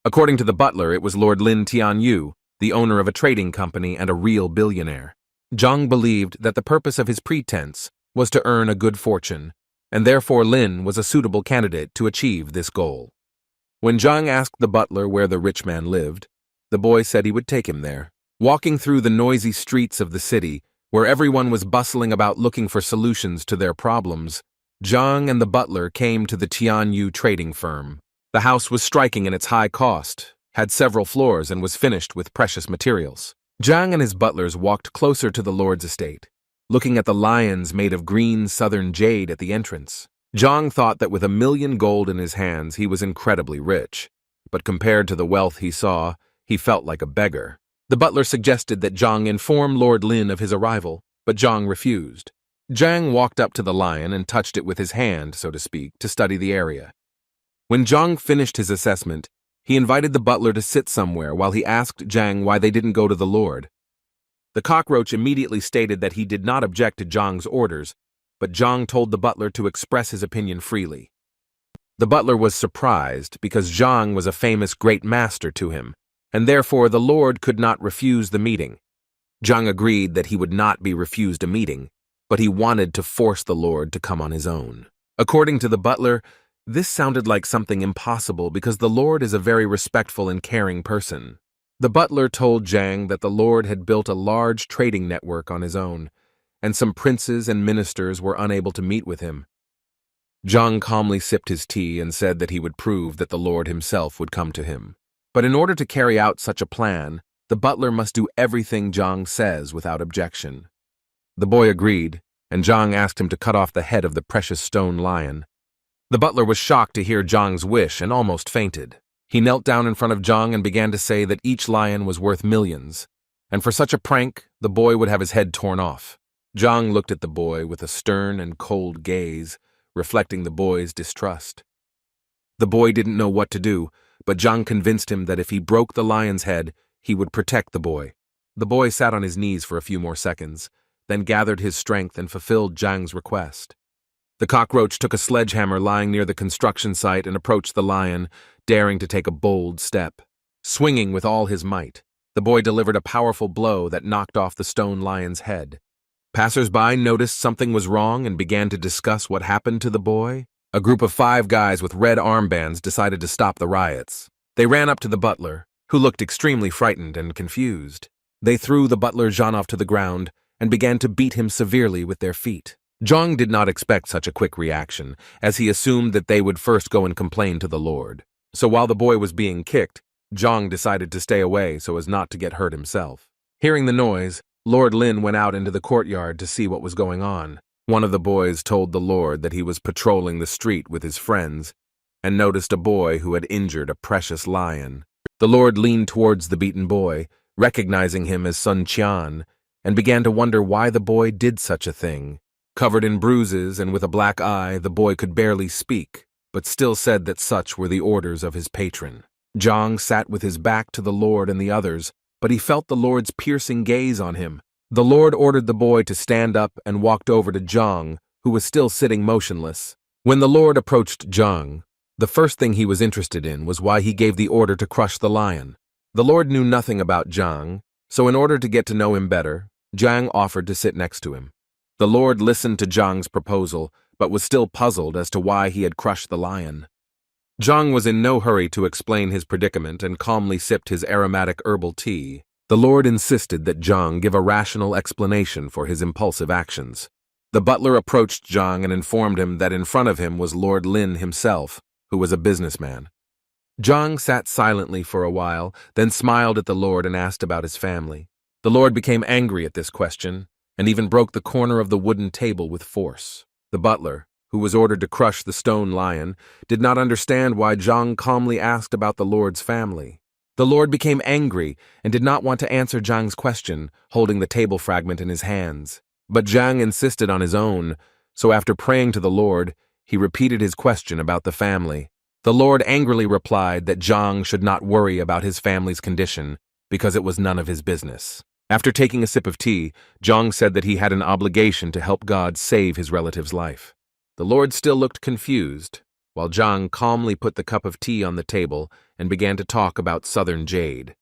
According to the butler, it was Lord Lin Tianyu, the owner of a trading company and a real billionaire. Zhang believed that the purpose of his pretense was to earn a good fortune, and therefore Lin was a suitable candidate to achieve this goal. When Zhang asked the butler where the rich man lived, the boy said he would take him there. Walking through the noisy streets of the city, where everyone was bustling about looking for solutions to their problems, Zhang and the butler came to the Tianyu trading firm. The house was striking in its high cost, had several floors, and was finished with precious materials. Zhang and his butlers walked closer to the lord's estate, looking at the lions made of green southern jade at the entrance. Zhang thought that with $1 million gold in his hands, he was incredibly rich, but compared to the wealth he saw, he felt like a beggar. The butler suggested that Zhang inform Lord Lin of his arrival, but Zhang refused. Zhang walked up to the lion and touched it with his hand, so to speak, to study the area. When Zhang finished his assessment, he invited the butler to sit somewhere while he asked Zhang why they didn't go to the lord. The cockroach immediately stated that he did not object to Zhang's orders, but Zhang told the butler to express his opinion freely. The butler was surprised because Zhang was a famous great master to him, and therefore the lord could not refuse the meeting. Zhang agreed that he would not be refused a meeting, but he wanted to force the lord to come on his own. According to the butler, this sounded like something impossible because the lord is a very respectful and caring person. The butler told Zhang that the lord had built a large trading network on his own, and some princes and ministers were unable to meet with him. Zhang calmly sipped his tea and said that he would prove that the lord himself would come to him. But in order to carry out such a plan, the butler must do everything Zhang says without objection. The boy agreed, and Zhang asked him to cut off the head of the precious stone lion. The butler was shocked to hear Zhang's wish and almost fainted. He knelt down in front of Zhang and began to say that each lion was worth millions, and for such a prank, the boy would have his head torn off. Zhang looked at the boy with a stern and cold gaze, reflecting the boy's distrust. The boy didn't know what to do, but Zhang convinced him that if he broke the lion's head, he would protect the boy. The boy sat on his knees for a few more seconds, then gathered his strength and fulfilled Zhang's request. The cockroach took a sledgehammer lying near the construction site and approached the lion, daring to take a bold step. Swinging with all his might, the boy delivered a powerful blow that knocked off the stone lion's head. Passers-by noticed something was wrong and began to discuss what happened to the boy. A group of 5 guys with red armbands decided to stop the riots. They ran up to the butler, who looked extremely frightened and confused. They threw the butler Zhanov to the ground and began to beat him severely with their feet. Zhang did not expect such a quick reaction, as he assumed that they would first go and complain to the Lord. So while the boy was being kicked, Zhang decided to stay away so as not to get hurt himself. Hearing the noise, Lord Lin went out into the courtyard to see what was going on. One of the boys told the Lord that he was patrolling the street with his friends and noticed a boy who had injured a precious lion. The Lord leaned towards the beaten boy, recognizing him as Sun Qian, and began to wonder why the boy did such a thing. Covered in bruises and with a black eye, the boy could barely speak, but still said that such were the orders of his patron. Zhang sat with his back to the Lord and the others, but he felt the Lord's piercing gaze on him. The Lord ordered the boy to stand up and walked over to Zhang, who was still sitting motionless. When the Lord approached Zhang, the first thing he was interested in was why he gave the order to crush the lion. The Lord knew nothing about Zhang, so in order to get to know him better, Zhang offered to sit next to him. The Lord listened to Zhang's proposal, but was still puzzled as to why he had crushed the lion. Zhang was in no hurry to explain his predicament and calmly sipped his aromatic herbal tea. The Lord insisted that Zhang give a rational explanation for his impulsive actions. The butler approached Zhang and informed him that in front of him was Lord Lin himself, who was a businessman. Zhang sat silently for a while, then smiled at the Lord and asked about his family. The Lord became angry at this question, and even broke the corner of the wooden table with force. The butler, who was ordered to crush the stone lion, did not understand why Zhang calmly asked about the Lord's family. The Lord became angry and did not want to answer Zhang's question, holding the table fragment in his hands. But Zhang insisted on his own, so after praying to the Lord, he repeated his question about the family. The Lord angrily replied that Zhang should not worry about his family's condition because it was none of his business. After taking a sip of tea, Zhang said that he had an obligation to help God save his relative's life. The Lord still looked confused, while Zhang calmly put the cup of tea on the table and began to talk about southern jade.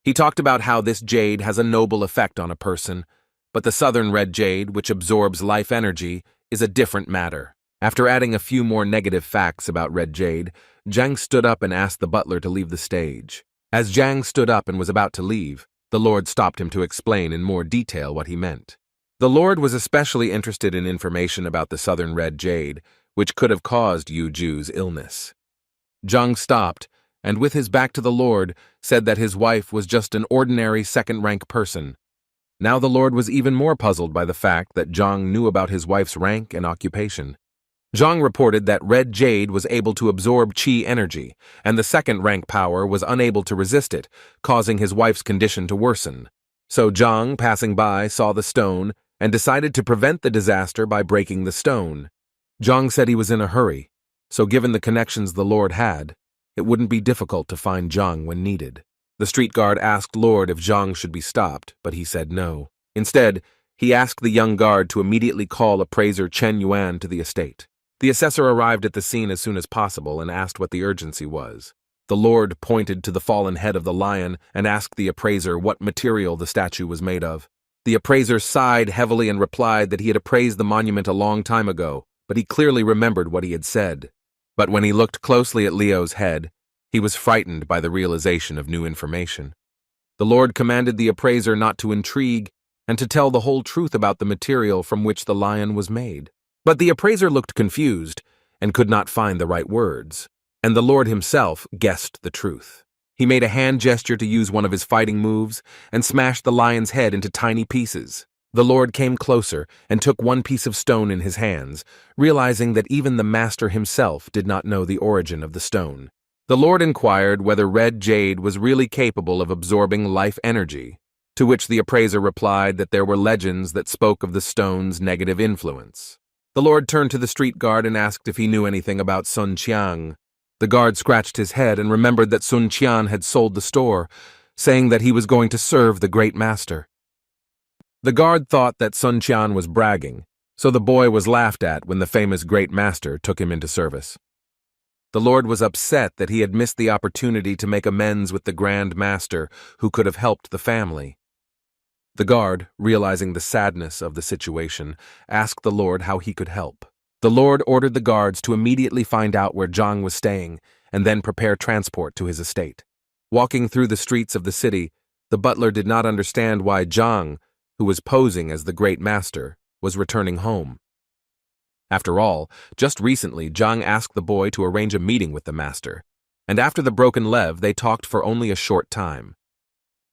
He talked about how this jade has a noble effect on a person, but the southern red jade, which absorbs life energy, is a different matter. After adding a few more negative facts about red jade, Zhang stood up and asked the butler to leave the stage. As Zhang stood up and was about to leave, the Lord stopped him to explain in more detail what he meant. The Lord was especially interested in information about the southern red jade, which could have caused Yu Ju's illness. Zhang stopped, and with his back to the Lord, said that his wife was just an ordinary second-rank person. Now the Lord was even more puzzled by the fact that Zhang knew about his wife's rank and occupation. Zhang reported that red jade was able to absorb qi energy, and the second-rank power was unable to resist it, causing his wife's condition to worsen. So Zhang, passing by, saw the stone and decided to prevent the disaster by breaking the stone. Zhang said he was in a hurry, so given the connections the Lord had, it wouldn't be difficult to find Zhang when needed. The street guard asked Lord if Zhang should be stopped, but he said no. Instead, he asked the young guard to immediately call appraiser Chen Yuan to the estate. The assessor arrived at the scene as soon as possible and asked what the urgency was. The Lord pointed to the fallen head of the lion and asked the appraiser what material the statue was made of. The appraiser sighed heavily and replied that he had appraised the monument a long time ago, but he clearly remembered what he had said. But when he looked closely at Leo's head, he was frightened by the realization of new information. The Lord commanded the appraiser not to intrigue and to tell the whole truth about the material from which the lion was made. But the appraiser looked confused and could not find the right words, and the Lord himself guessed the truth. He made a hand gesture to use one of his fighting moves and smashed the lion's head into tiny pieces. The Lord came closer and took one piece of stone in his hands, realizing that even the master himself did not know the origin of the stone. The Lord inquired whether red jade was really capable of absorbing life energy, to which the appraiser replied that there were legends that spoke of the stone's negative influence. The Lord turned to the street guard and asked if he knew anything about Sun Qiang. The guard scratched his head and remembered that Sun Qian had sold the store, saying that he was going to serve the great master. The guard thought that Sun Qian was bragging, so the boy was laughed at when the famous great master took him into service. The Lord was upset that he had missed the opportunity to make amends with the Grand Master who could have helped the family. The guard, realizing the sadness of the situation, asked the Lord how he could help. The Lord ordered the guards to immediately find out where Zhang was staying and then prepare transport to his estate. Walking through the streets of the city, the butler did not understand why Zhang, who was posing as the great master, was returning home. After all, just recently Zhang asked the boy to arrange a meeting with the master, and after the broken lev they talked for only a short time.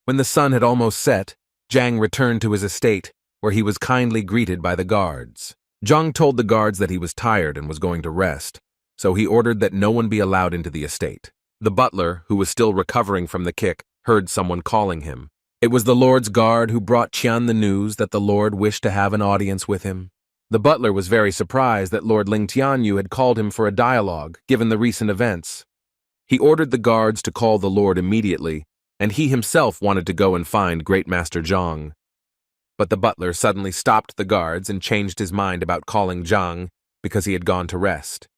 When the sun had almost set, Zhang returned to his estate, where he was kindly greeted by the guards. Zhang told the guards that he was tired and was going to rest, so he ordered that no one be allowed into the estate. The butler, who was still recovering from the kick, heard someone calling him. It was the Lord's guard who brought Qian the news that the Lord wished to have an audience with him. The butler was very surprised that Lord Ling Tianyu had called him for a dialogue, given the recent events. He ordered the guards to call the Lord immediately, and he himself wanted to go and find Great Master Zhang. But the butler suddenly stopped the guards and changed his mind about calling Zhang because he had gone to rest.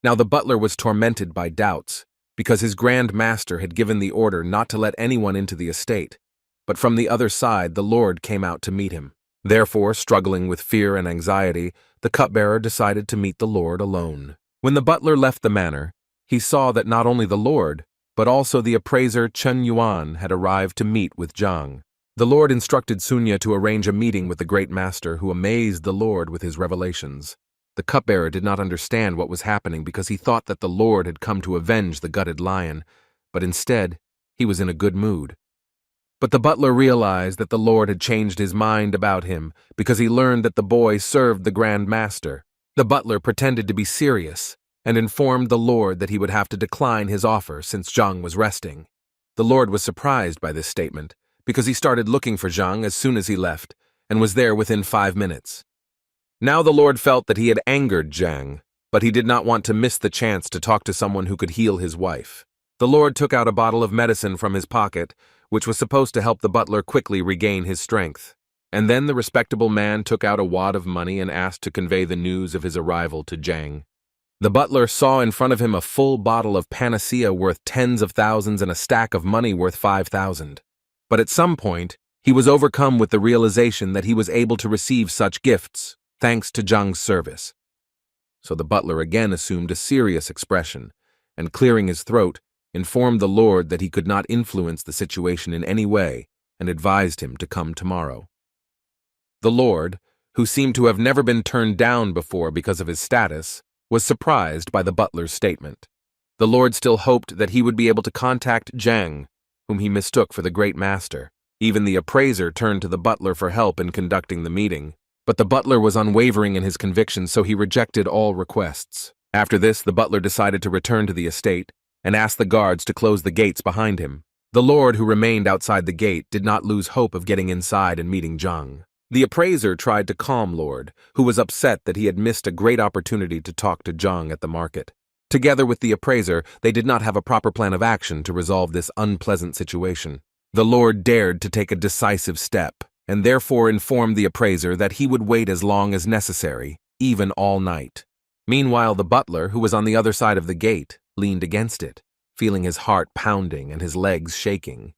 Now the butler was tormented by doubts, because his Grand Master had given the order not to let anyone into the estate, but from the other side the Lord came out to meet him. Therefore, struggling with fear and anxiety, the cupbearer decided to meet the Lord alone. When the butler left the manor, he saw that not only the Lord, but also the appraiser Chen Yuan had arrived to meet with Zhang. The Lord instructed Sunya to arrange a meeting with the Great Master, who amazed the Lord with his revelations. The cupbearer did not understand what was happening because he thought that the Lord had come to avenge the gutted lion, but instead, he was in a good mood. But the butler realized that the Lord had changed his mind about him because he learned that the boy served the Grand Master. The butler pretended to be serious and informed the Lord that he would have to decline his offer since Zhang was resting. The Lord was surprised by this statement because he started looking for Zhang as soon as he left and was there within 5 minutes. Now the Lord felt that he had angered Zhang, but he did not want to miss the chance to talk to someone who could heal his wife. The Lord took out a bottle of medicine from his pocket, which was supposed to help the butler quickly regain his strength. And then the respectable man took out a wad of money and asked to convey the news of his arrival to Zhang. The butler saw in front of him a full bottle of panacea worth tens of thousands and a stack of money worth 5,000. But at some point, he was overcome with the realization that he was able to receive such gifts, thanks to Zhang's service. So the butler again assumed a serious expression, and clearing his throat, informed the Lord that he could not influence the situation in any way and advised him to come tomorrow. The Lord, who seemed to have never been turned down before because of his status, was surprised by the butler's statement. The Lord still hoped that he would be able to contact Zhang, whom he mistook for the Great Master. Even the appraiser turned to the butler for help in conducting the meeting, but the butler was unwavering in his convictions, so he rejected all requests. After this, the butler decided to return to the estate and asked the guards to close the gates behind him. The Lord, who remained outside the gate, did not lose hope of getting inside and meeting Zhang. The appraiser tried to calm Lord, who was upset that he had missed a great opportunity to talk to Zhang at the market. Together with the appraiser, they did not have a proper plan of action to resolve this unpleasant situation. The Lord dared to take a decisive step, and therefore informed the appraiser that he would wait as long as necessary, even all night. Meanwhile, the butler, who was on the other side of the gate, leaned against it, feeling his heart pounding and his legs shaking.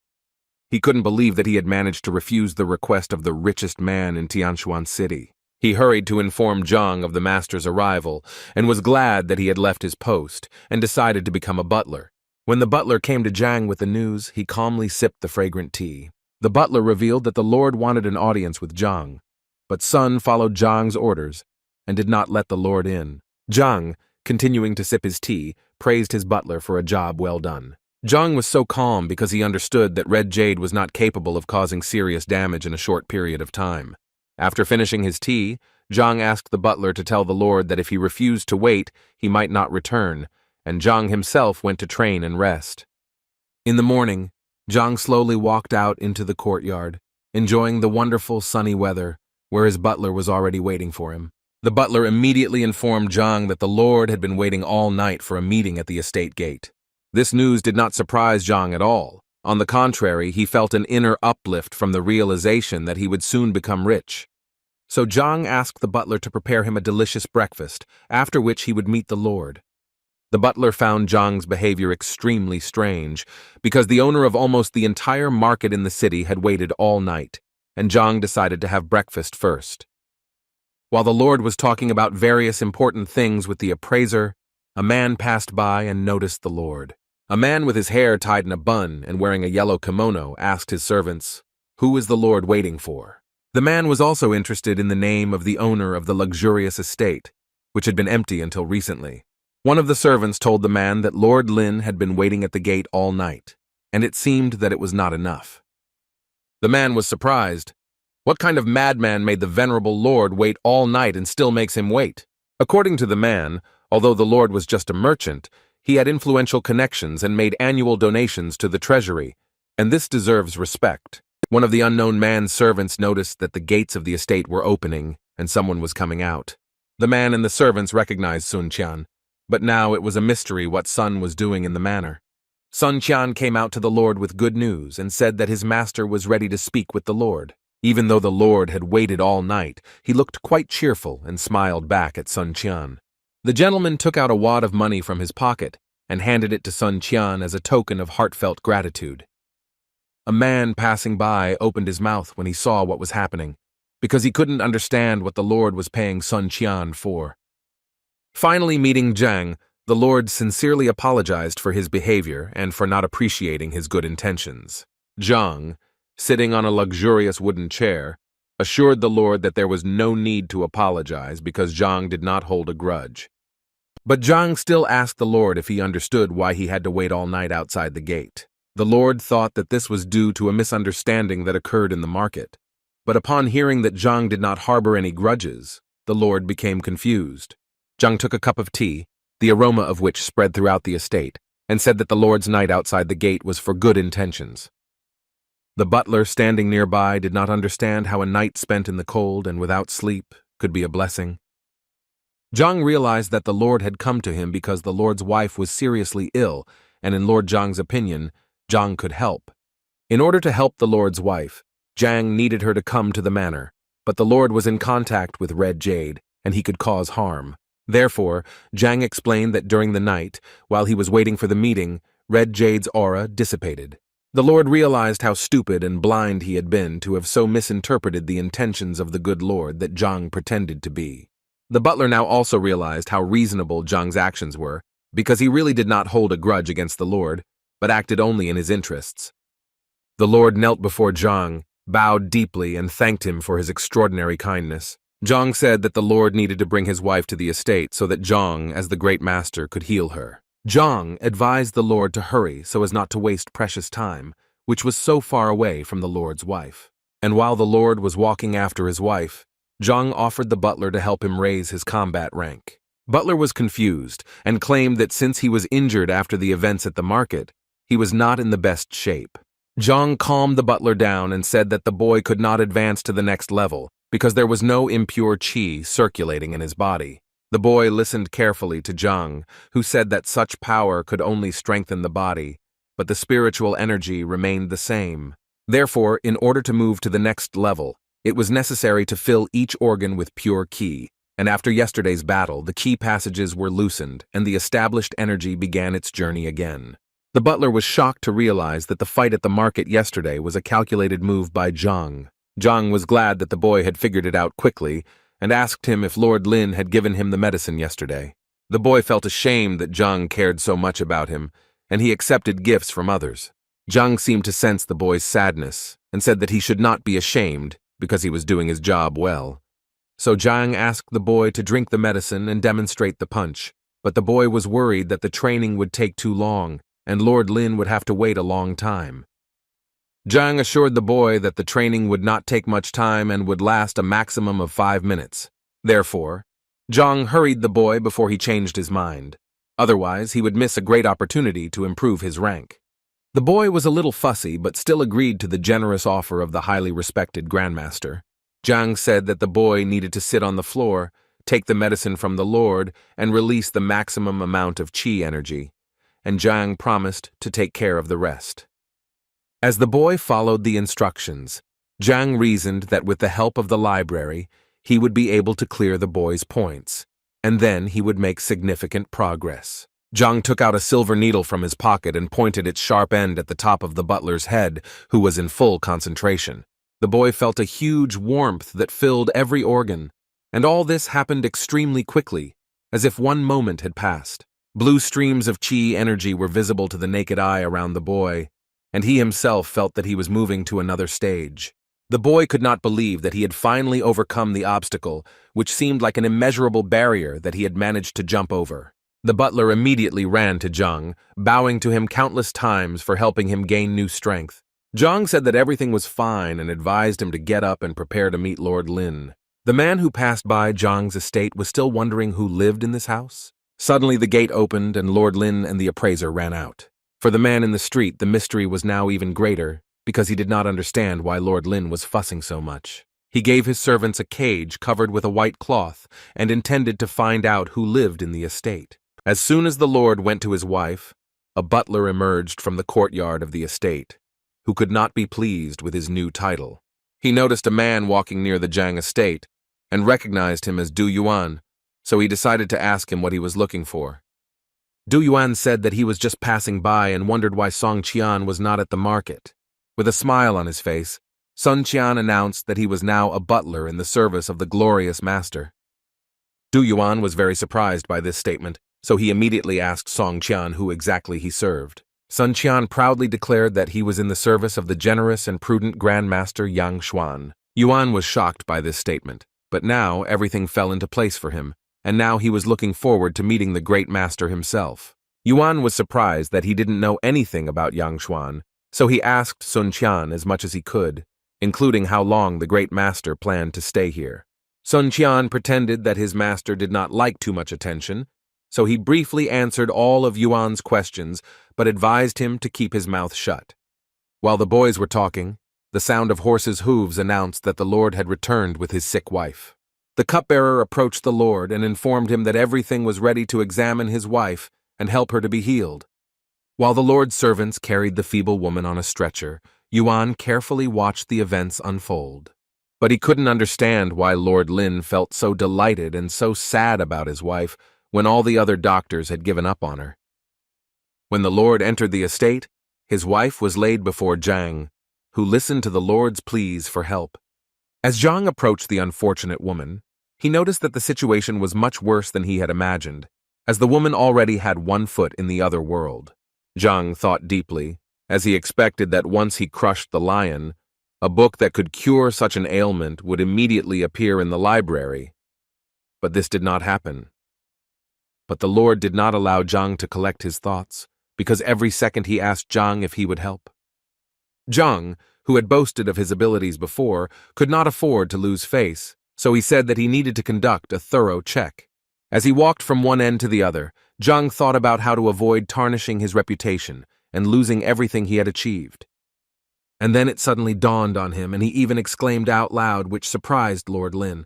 He couldn't believe that he had managed to refuse the request of the richest man in Tianshuan City. He hurried to inform Zhang of the master's arrival and was glad that he had left his post and decided to become a butler. When the butler came to Zhang with the news, he calmly sipped the fragrant tea. The butler revealed that the Lord wanted an audience with Zhang, but Sun followed Zhang's orders and did not let the Lord in. Zhang, continuing to sip his tea, praised his butler for a job well done. Zhang was so calm because he understood that red jade was not capable of causing serious damage in a short period of time. After finishing his tea, Zhang asked the butler to tell the Lord that if he refused to wait, he might not return, and Zhang himself went to train and rest. In the morning, Zhang slowly walked out into the courtyard, enjoying the wonderful sunny weather, where his butler was already waiting for him. The butler immediately informed Zhang that the Lord had been waiting all night for a meeting at the estate gate. This news did not surprise Zhang at all. On the contrary, he felt an inner uplift from the realization that he would soon become rich. So Zhang asked the butler to prepare him a delicious breakfast, after which he would meet the Lord. The butler found Zhang's behavior extremely strange, because the owner of almost the entire market in the city had waited all night, and Zhang decided to have breakfast first. While the Lord was talking about various important things with the appraiser, a man passed by and noticed the Lord. A man with his hair tied in a bun and wearing a yellow kimono asked his servants, "Who is the Lord waiting for?" The man was also interested in the name of the owner of the luxurious estate, which had been empty until recently. One of the servants told the man that Lord Lin had been waiting at the gate all night, and it seemed that it was not enough. The man was surprised. What kind of madman made the venerable Lord wait all night and still makes him wait? According to the man, although the Lord was just a merchant, he had influential connections and made annual donations to the treasury, and this deserves respect. One of the unknown man's servants noticed that the gates of the estate were opening and someone was coming out. The man and the servants recognized Sun Qian, but now it was a mystery what Sun was doing in the manor. Sun Qian came out to the Lord with good news and said that his master was ready to speak with the Lord. Even though the Lord had waited all night, he looked quite cheerful and smiled back at Sun Qian. The gentleman took out a wad of money from his pocket and handed it to Sun Qian as a token of heartfelt gratitude. A man passing by opened his mouth when he saw what was happening, because he couldn't understand what the Lord was paying Sun Qian for. Finally meeting Zhang, the Lord sincerely apologized for his behavior and for not appreciating his good intentions. Zhang, sitting on a luxurious wooden chair, assured the Lord that there was no need to apologize because Zhang did not hold a grudge. But Zhang still asked the Lord if he understood why he had to wait all night outside the gate. The Lord thought that this was due to a misunderstanding that occurred in the market. But upon hearing that Zhang did not harbor any grudges, the Lord became confused. Zhang took a cup of tea, the aroma of which spread throughout the estate, and said that the Lord's night outside the gate was for good intentions. The butler standing nearby did not understand how a night spent in the cold and without sleep could be a blessing. Zhang realized that the Lord had come to him because the Lord's wife was seriously ill, and in Lord Zhang's opinion, Zhang could help. In order to help the Lord's wife, Zhang needed her to come to the manor, but the Lord was in contact with Red Jade, and he could cause harm. Therefore, Zhang explained that during the night, while he was waiting for the meeting, Red Jade's aura dissipated. The Lord realized how stupid and blind he had been to have so misinterpreted the intentions of the good Lord that Zhang pretended to be. The butler now also realized how reasonable Zhang's actions were, because he really did not hold a grudge against the Lord, but acted only in his interests. The Lord knelt before Zhang, bowed deeply, and thanked him for his extraordinary kindness. Zhang said that the Lord needed to bring his wife to the estate so that Zhang, as the great master, could heal her. Zhang advised the Lord to hurry so as not to waste precious time, which was so far away from the Lord's wife. And while the Lord was walking after his wife, Zhang offered the butler to help him raise his combat rank. Butler was confused and claimed that since he was injured after the events at the market, he was not in the best shape. Zhang calmed the butler down and said that the boy could not advance to the next level because there was no impure qi circulating in his body. The boy listened carefully to Zhang, who said that such power could only strengthen the body, but the spiritual energy remained the same. Therefore, in order to move to the next level, it was necessary to fill each organ with pure qi, and after yesterday's battle, the qi passages were loosened and the established energy began its journey again. The butler was shocked to realize that the fight at the market yesterday was a calculated move by Zhang. Zhang was glad that the boy had figured it out quickly and asked him if Lord Lin had given him the medicine yesterday. The boy felt ashamed that Zhang cared so much about him, and he accepted gifts from others. Zhang seemed to sense the boy's sadness and said that he should not be ashamed because he was doing his job well. So Zhang asked the boy to drink the medicine and demonstrate the punch, but the boy was worried that the training would take too long and Lord Lin would have to wait a long time. Zhang assured the boy that the training would not take much time and would last a maximum of 5 minutes. Therefore, Zhang hurried the boy before he changed his mind. Otherwise, he would miss a great opportunity to improve his rank. The boy was a little fussy but still agreed to the generous offer of the highly respected Grandmaster. Zhang said that the boy needed to sit on the floor, take the medicine from the Lord, and release the maximum amount of qi energy, and Zhang promised to take care of the rest. As the boy followed the instructions, Zhang reasoned that with the help of the library, he would be able to clear the boy's points, and then he would make significant progress. Zhang took out a silver needle from his pocket and pointed its sharp end at the top of the butler's head, who was in full concentration. The boy felt a huge warmth that filled every organ, and all this happened extremely quickly, as if 1 moment had passed. Blue streams of chi energy were visible to the naked eye around the boy, and he himself felt that he was moving to another stage. The boy could not believe that he had finally overcome the obstacle, which seemed like an immeasurable barrier that he had managed to jump over. The butler immediately ran to Zhang, bowing to him countless times for helping him gain new strength. Zhang said that everything was fine and advised him to get up and prepare to meet Lord Lin. The man who passed by Zhang's estate was still wondering who lived in this house. Suddenly the gate opened and Lord Lin and the appraiser ran out. For the man in the street, the mystery was now even greater, because he did not understand why Lord Lin was fussing so much. He gave his servants a cage covered with a white cloth and intended to find out who lived in the estate. As soon as the lord went to his wife, a butler emerged from the courtyard of the estate, who could not be pleased with his new title. He noticed a man walking near the Zhang estate and recognized him as Du Yuan, so he decided to ask him what he was looking for. Du Yuan said that he was just passing by and wondered why Song Qian was not at the market. With a smile on his face, Sun Qian announced that he was now a butler in the service of the glorious master. Du Yuan was very surprised by this statement, so he immediately asked Song Qian who exactly he served. Sun Qian proudly declared that he was in the service of the generous and prudent Grand Master Yang Xuan. Yuan was shocked by this statement, but now everything fell into place for him, and now he was looking forward to meeting the great master himself. Yuan was surprised that he didn't know anything about Yang Xuan, so he asked Sun Qian as much as he could, including how long the great master planned to stay here. Sun Qian pretended that his master did not like too much attention, so he briefly answered all of Yuan's questions but advised him to keep his mouth shut. While the boys were talking, the sound of horses' hooves announced that the lord had returned with his sick wife. The cupbearer approached the lord and informed him that everything was ready to examine his wife and help her to be healed. While the lord's servants carried the feeble woman on a stretcher, Yuan carefully watched the events unfold. But he couldn't understand why Lord Lin felt so delighted and so sad about his wife when all the other doctors had given up on her. When the lord entered the estate, his wife was laid before Zhang, who listened to the lord's pleas for help. As Zhang approached the unfortunate woman, he noticed that the situation was much worse than he had imagined, as the woman already had one foot in the other world. Zhang thought deeply, as he expected that once he crushed the lion, a book that could cure such an ailment would immediately appear in the library. But this did not happen. But the lord did not allow Zhang to collect his thoughts, because every second he asked Zhang if he would help. Zhang, who had boasted of his abilities before, could not afford to lose face, so he said that he needed to conduct a thorough check. As he walked from one end to the other, Zhang thought about how to avoid tarnishing his reputation and losing everything he had achieved. And then it suddenly dawned on him, and he even exclaimed out loud, which surprised Lord Lin.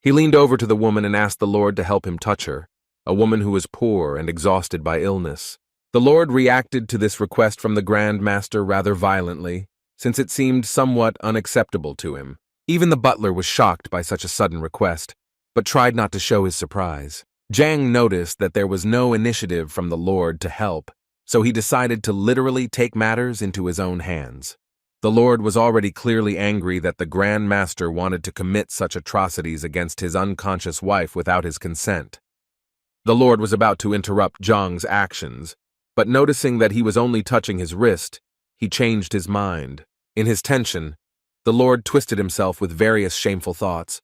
He leaned over to the woman and asked the lord to help him touch her, a woman who was poor and exhausted by illness. The lord reacted to this request from the Grand Master rather violently, since it seemed somewhat unacceptable to him. Even the butler was shocked by such a sudden request, but tried not to show his surprise. Zhang noticed that there was no initiative from the lord to help, so he decided to literally take matters into his own hands. The lord was already clearly angry that the Grand Master wanted to commit such atrocities against his unconscious wife without his consent. The lord was about to interrupt Zhang's actions, but noticing that he was only touching his wrist, he changed his mind. In his tension, the lord twisted himself with various shameful thoughts,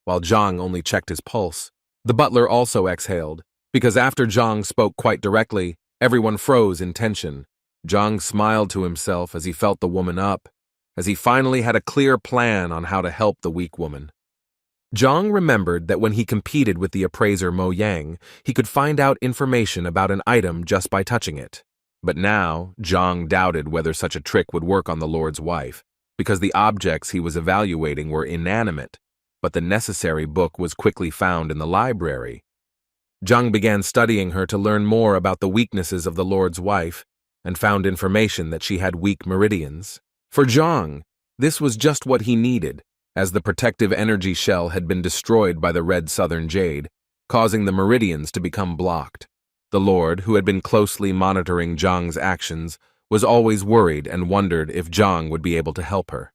while Zhang only checked his pulse. The butler also exhaled, because after Zhang spoke quite directly, everyone froze in tension. Zhang smiled to himself as he felt the woman up, as he finally had a clear plan on how to help the weak woman. Zhang remembered that when he competed with the appraiser Mo Yang, he could find out information about an item just by touching it. But now, Zhang doubted whether such a trick would work on the lord's wife, because the objects he was evaluating were inanimate, but the necessary book was quickly found in the library. Zhang began studying her to learn more about the weaknesses of the lord's wife, and found information that she had weak meridians. For Zhang, this was just what he needed, as the protective energy shell had been destroyed by the red southern jade, causing the meridians to become blocked. The lord, who had been closely monitoring Zhang's actions, was always worried and wondered if Zhang would be able to help her.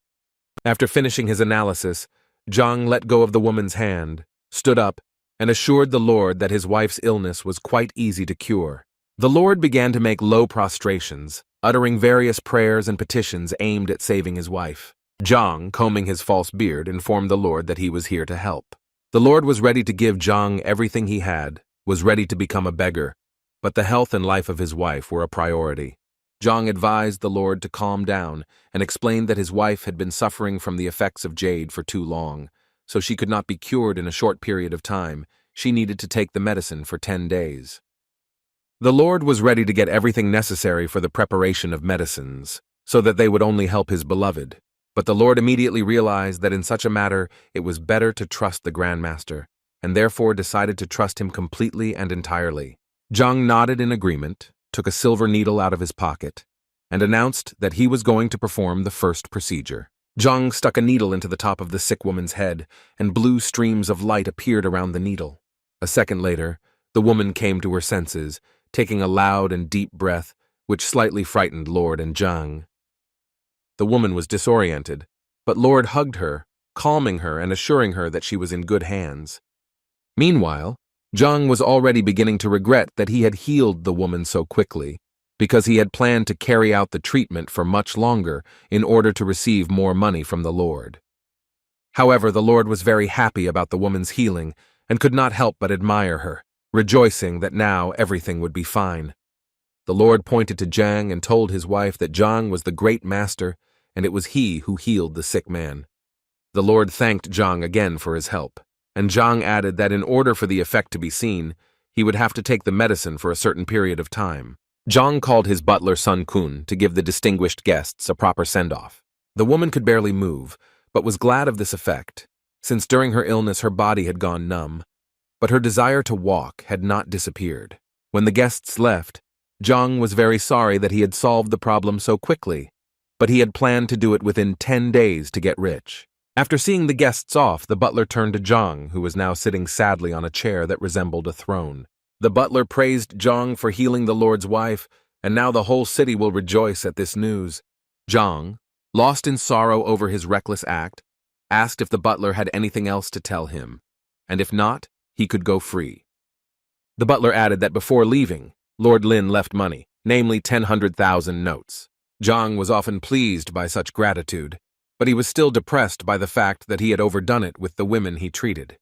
After finishing his analysis, Zhang let go of the woman's hand, stood up, and assured the Lord that his wife's illness was quite easy to cure. The Lord began to make low prostrations, uttering various prayers and petitions aimed at saving his wife. Zhang, combing his false beard, informed the Lord that he was here to help. The Lord was ready to give Zhang everything he had, was ready to become a beggar, but the health and life of his wife were a priority. Zhang advised the Lord to calm down and explained that his wife had been suffering from the effects of jade for too long, so she could not be cured in a short period of time. She needed to take the medicine for 10 days. The Lord was ready to get everything necessary for the preparation of medicines, so that they would only help his beloved. But the Lord immediately realized that in such a matter it was better to trust the Grandmaster, and therefore decided to trust him completely and entirely. Zhang nodded in agreement, took a silver needle out of his pocket, and announced that he was going to perform the first procedure. Zhang stuck a needle into the top of the sick woman's head, and blue streams of light appeared around the needle. A second later, the woman came to her senses, taking a loud and deep breath, which slightly frightened Lord and Zhang. The woman was disoriented, but Lord hugged her, calming her and assuring her that she was in good hands. Meanwhile, Zhang was already beginning to regret that he had healed the woman so quickly, because he had planned to carry out the treatment for much longer in order to receive more money from the Lord. However, the Lord was very happy about the woman's healing and could not help but admire her, rejoicing that now everything would be fine. The Lord pointed to Zhang and told his wife that Zhang was the great master and it was he who healed the sick man. The Lord thanked Zhang again for his help, and Zhang added that in order for the effect to be seen, he would have to take the medicine for a certain period of time. Zhang called his butler Sun Kun to give the distinguished guests a proper send-off. The woman could barely move, but was glad of this effect, since during her illness her body had gone numb, but her desire to walk had not disappeared. When the guests left, Zhang was very sorry that he had solved the problem so quickly, but he had planned to do it within 10 days to get rich. After seeing the guests off, the butler turned to Zhang, who was now sitting sadly on a chair that resembled a throne. The butler praised Zhang for healing the Lord's wife, and now the whole city will rejoice at this news. Zhang, lost in sorrow over his reckless act, asked if the butler had anything else to tell him, and if not, he could go free. The butler added that before leaving, Lord Lin left money, namely 10,000 notes. Zhang was often pleased by such gratitude, but he was still depressed by the fact that he had overdone it with the women he treated.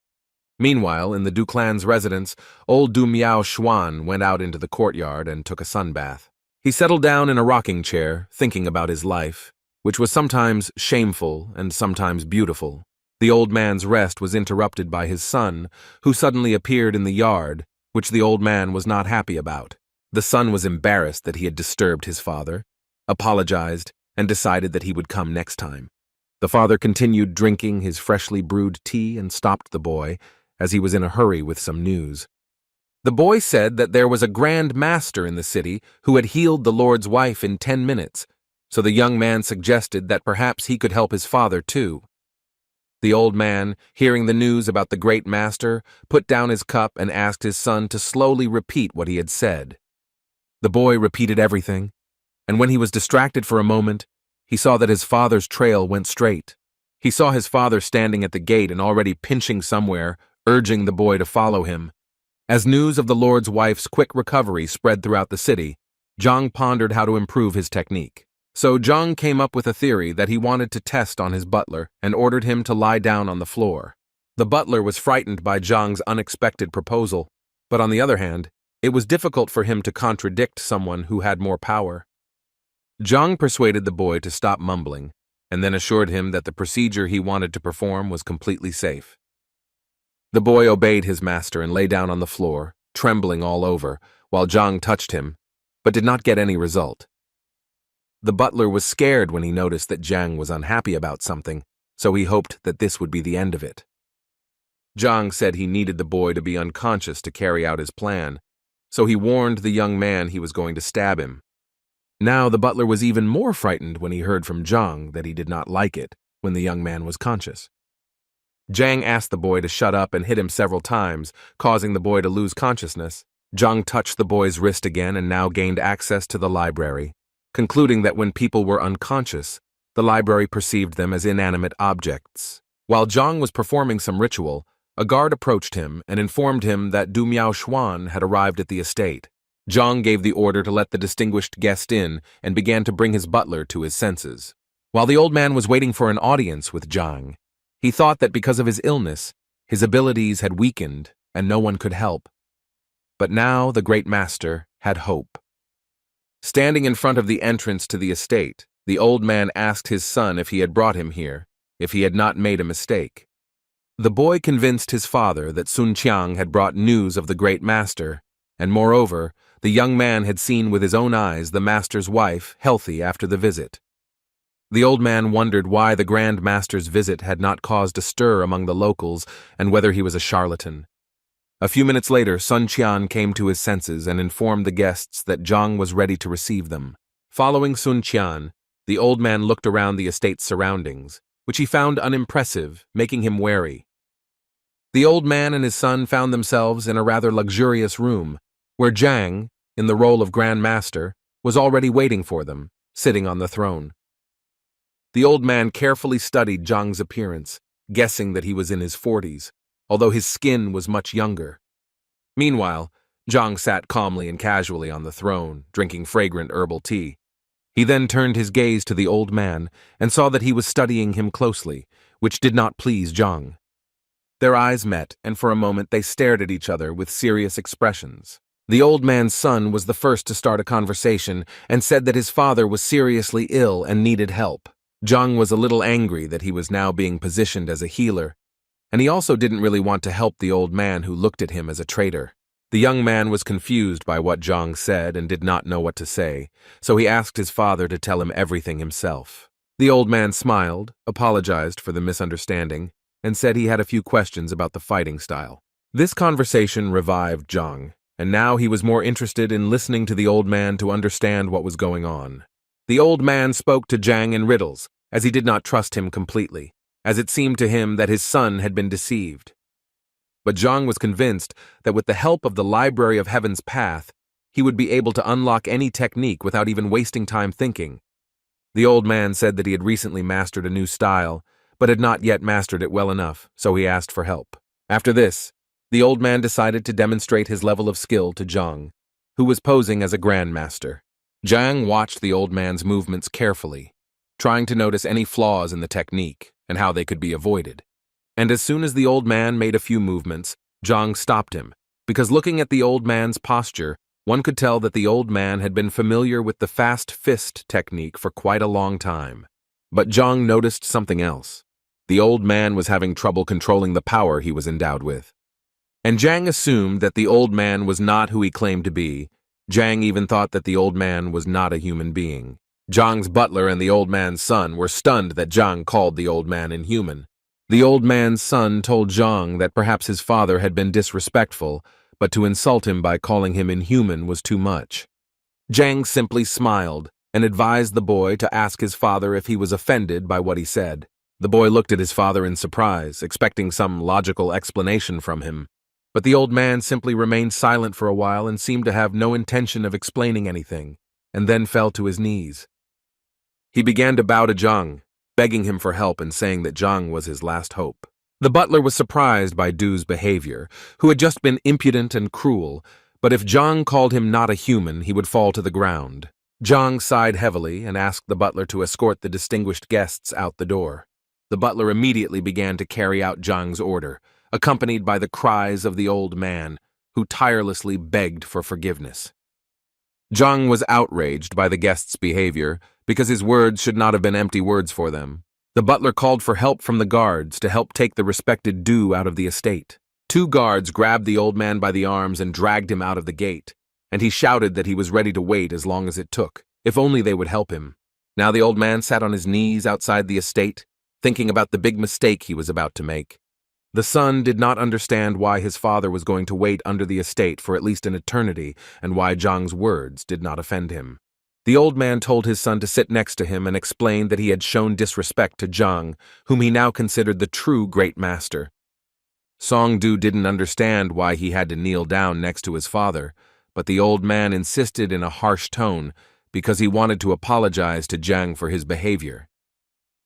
Meanwhile, in the Du clan's residence, old Du Miao Xuan went out into the courtyard and took a sunbath. He settled down in a rocking chair, thinking about his life, which was sometimes shameful and sometimes beautiful. The old man's rest was interrupted by his son, who suddenly appeared in the yard, which the old man was not happy about. The son was embarrassed that he had disturbed his father, apologized, and decided that he would come next time. The father continued drinking his freshly brewed tea and stopped the boy, as he was in a hurry with some news. The boy said that there was a grand master in the city who had healed the Lord's wife in 10 minutes, so the young man suggested that perhaps he could help his father too. The old man, hearing the news about the great master, put down his cup and asked his son to slowly repeat what he had said. The boy repeated everything, and when he was distracted for a moment, he saw that his father's trail went straight. He saw his father standing at the gate and already pinching somewhere, urging the boy to follow him. As news of the Lord's wife's quick recovery spread throughout the city, Zhang pondered how to improve his technique. So Zhang came up with a theory that he wanted to test on his butler and ordered him to lie down on the floor. The butler was frightened by Zhang's unexpected proposal, but on the other hand, it was difficult for him to contradict someone who had more power. Zhang persuaded the boy to stop mumbling, and then assured him that the procedure he wanted to perform was completely safe. The boy obeyed his master and lay down on the floor, trembling all over, while Zhang touched him, but did not get any result. The butler was scared when he noticed that Zhang was unhappy about something, so he hoped that this would be the end of it. Zhang said he needed the boy to be unconscious to carry out his plan, so he warned the young man he was going to stab him. Now the butler was even more frightened when he heard from Zhang that he did not like it when the young man was conscious. Zhang asked the boy to shut up and hit him several times, causing the boy to lose consciousness. Zhang touched the boy's wrist again and now gained access to the library, concluding that when people were unconscious, the library perceived them as inanimate objects. While Zhang was performing some ritual, A guard approached him and informed him that Du Miao Xuan had arrived at the estate. Zhang gave the order to let the distinguished guest in and began to bring his butler to his senses. While the old man was waiting for an audience with Zhang, he thought that because of his illness, his abilities had weakened and no one could help. But now the great master had hope. Standing in front of the entrance to the estate, the old man asked his son if he had brought him here, if he had not made a mistake. The boy convinced his father that Sun Qiang had brought news of the great master, and moreover, the young man had seen with his own eyes the master's wife healthy after the visit. The old man wondered why the Grand Master's visit had not caused a stir among the locals and whether he was a charlatan. A few minutes later, Sun Qian came to his senses and informed the guests that Zhang was ready to receive them. Following Sun Qian, the old man looked around the estate's surroundings, which he found unimpressive, making him wary. The old man and his son found themselves in a rather luxurious room, where Zhang, in the role of Grand Master, was already waiting for them, sitting on the throne. The old man carefully studied Zhang's appearance, guessing that he was in his 40s, although his skin was much younger. Meanwhile, Zhang sat calmly and casually on the throne, drinking fragrant herbal tea. He then turned his gaze to the old man and saw that he was studying him closely, which did not please Zhang. Their eyes met, and for a moment they stared at each other with serious expressions. The old man's son was the first to start a conversation and said that his father was seriously ill and needed help. Zhang was a little angry that he was now being positioned as a healer, and he also didn't really want to help the old man who looked at him as a traitor. The young man was confused by what Zhang said and did not know what to say, so he asked his father to tell him everything himself. The old man smiled, apologized for the misunderstanding, and said he had a few questions about the fighting style. This conversation revived Zhang, and now he was more interested in listening to the old man to understand what was going on. The old man spoke to Zhang in riddles, as he did not trust him completely, as it seemed to him that his son had been deceived. But Zhang was convinced that with the help of the Library of Heaven's Path, he would be able to unlock any technique without even wasting time thinking. The old man said that he had recently mastered a new style, but had not yet mastered it well enough, so he asked for help. After this, the old man decided to demonstrate his level of skill to Zhang, who was posing as a grandmaster. Zhang watched the old man's movements carefully, trying to notice any flaws in the technique and how they could be avoided. And as soon as the old man made a few movements, Zhang stopped him, because looking at the old man's posture, one could tell that the old man had been familiar with the fast fist technique for quite a long time. But Zhang noticed something else. The old man was having trouble controlling the power he was endowed with. And Zhang assumed that the old man was not who he claimed to be. Zhang even thought that the old man was not a human being. Zhang's butler and the old man's son were stunned that Zhang called the old man inhuman. The old man's son told Zhang that perhaps his father had been disrespectful, but to insult him by calling him inhuman was too much. Zhang simply smiled and advised the boy to ask his father if he was offended by what he said. The boy looked at his father in surprise, expecting some logical explanation from him. But the old man simply remained silent for a while and seemed to have no intention of explaining anything, and then fell to his knees. He began to bow to Zhang, begging him for help and saying that Zhang was his last hope. The butler was surprised by Du's behavior, who had just been impudent and cruel, but if Zhang called him not a human, he would fall to the ground. Zhang sighed heavily and asked the butler to escort the distinguished guests out the door. The butler immediately began to carry out Zhang's order, accompanied by the cries of the old man, who tirelessly begged for forgiveness. Zhang was outraged by the guests' behavior, because his words should not have been empty words for them. The butler called for help from the guards to help take the respected Du out of the estate. 2 guards grabbed the old man by the arms and dragged him out of the gate, and he shouted that he was ready to wait as long as it took, if only they would help him. Now the old man sat on his knees outside the estate, thinking about the big mistake he was about to make. The son did not understand why his father was going to wait under the estate for at least an eternity and why Zhang's words did not offend him. The old man told his son to sit next to him and explained that he had shown disrespect to Zhang, whom he now considered the true great master. Song Du didn't understand why he had to kneel down next to his father, but the old man insisted in a harsh tone because he wanted to apologize to Zhang for his behavior.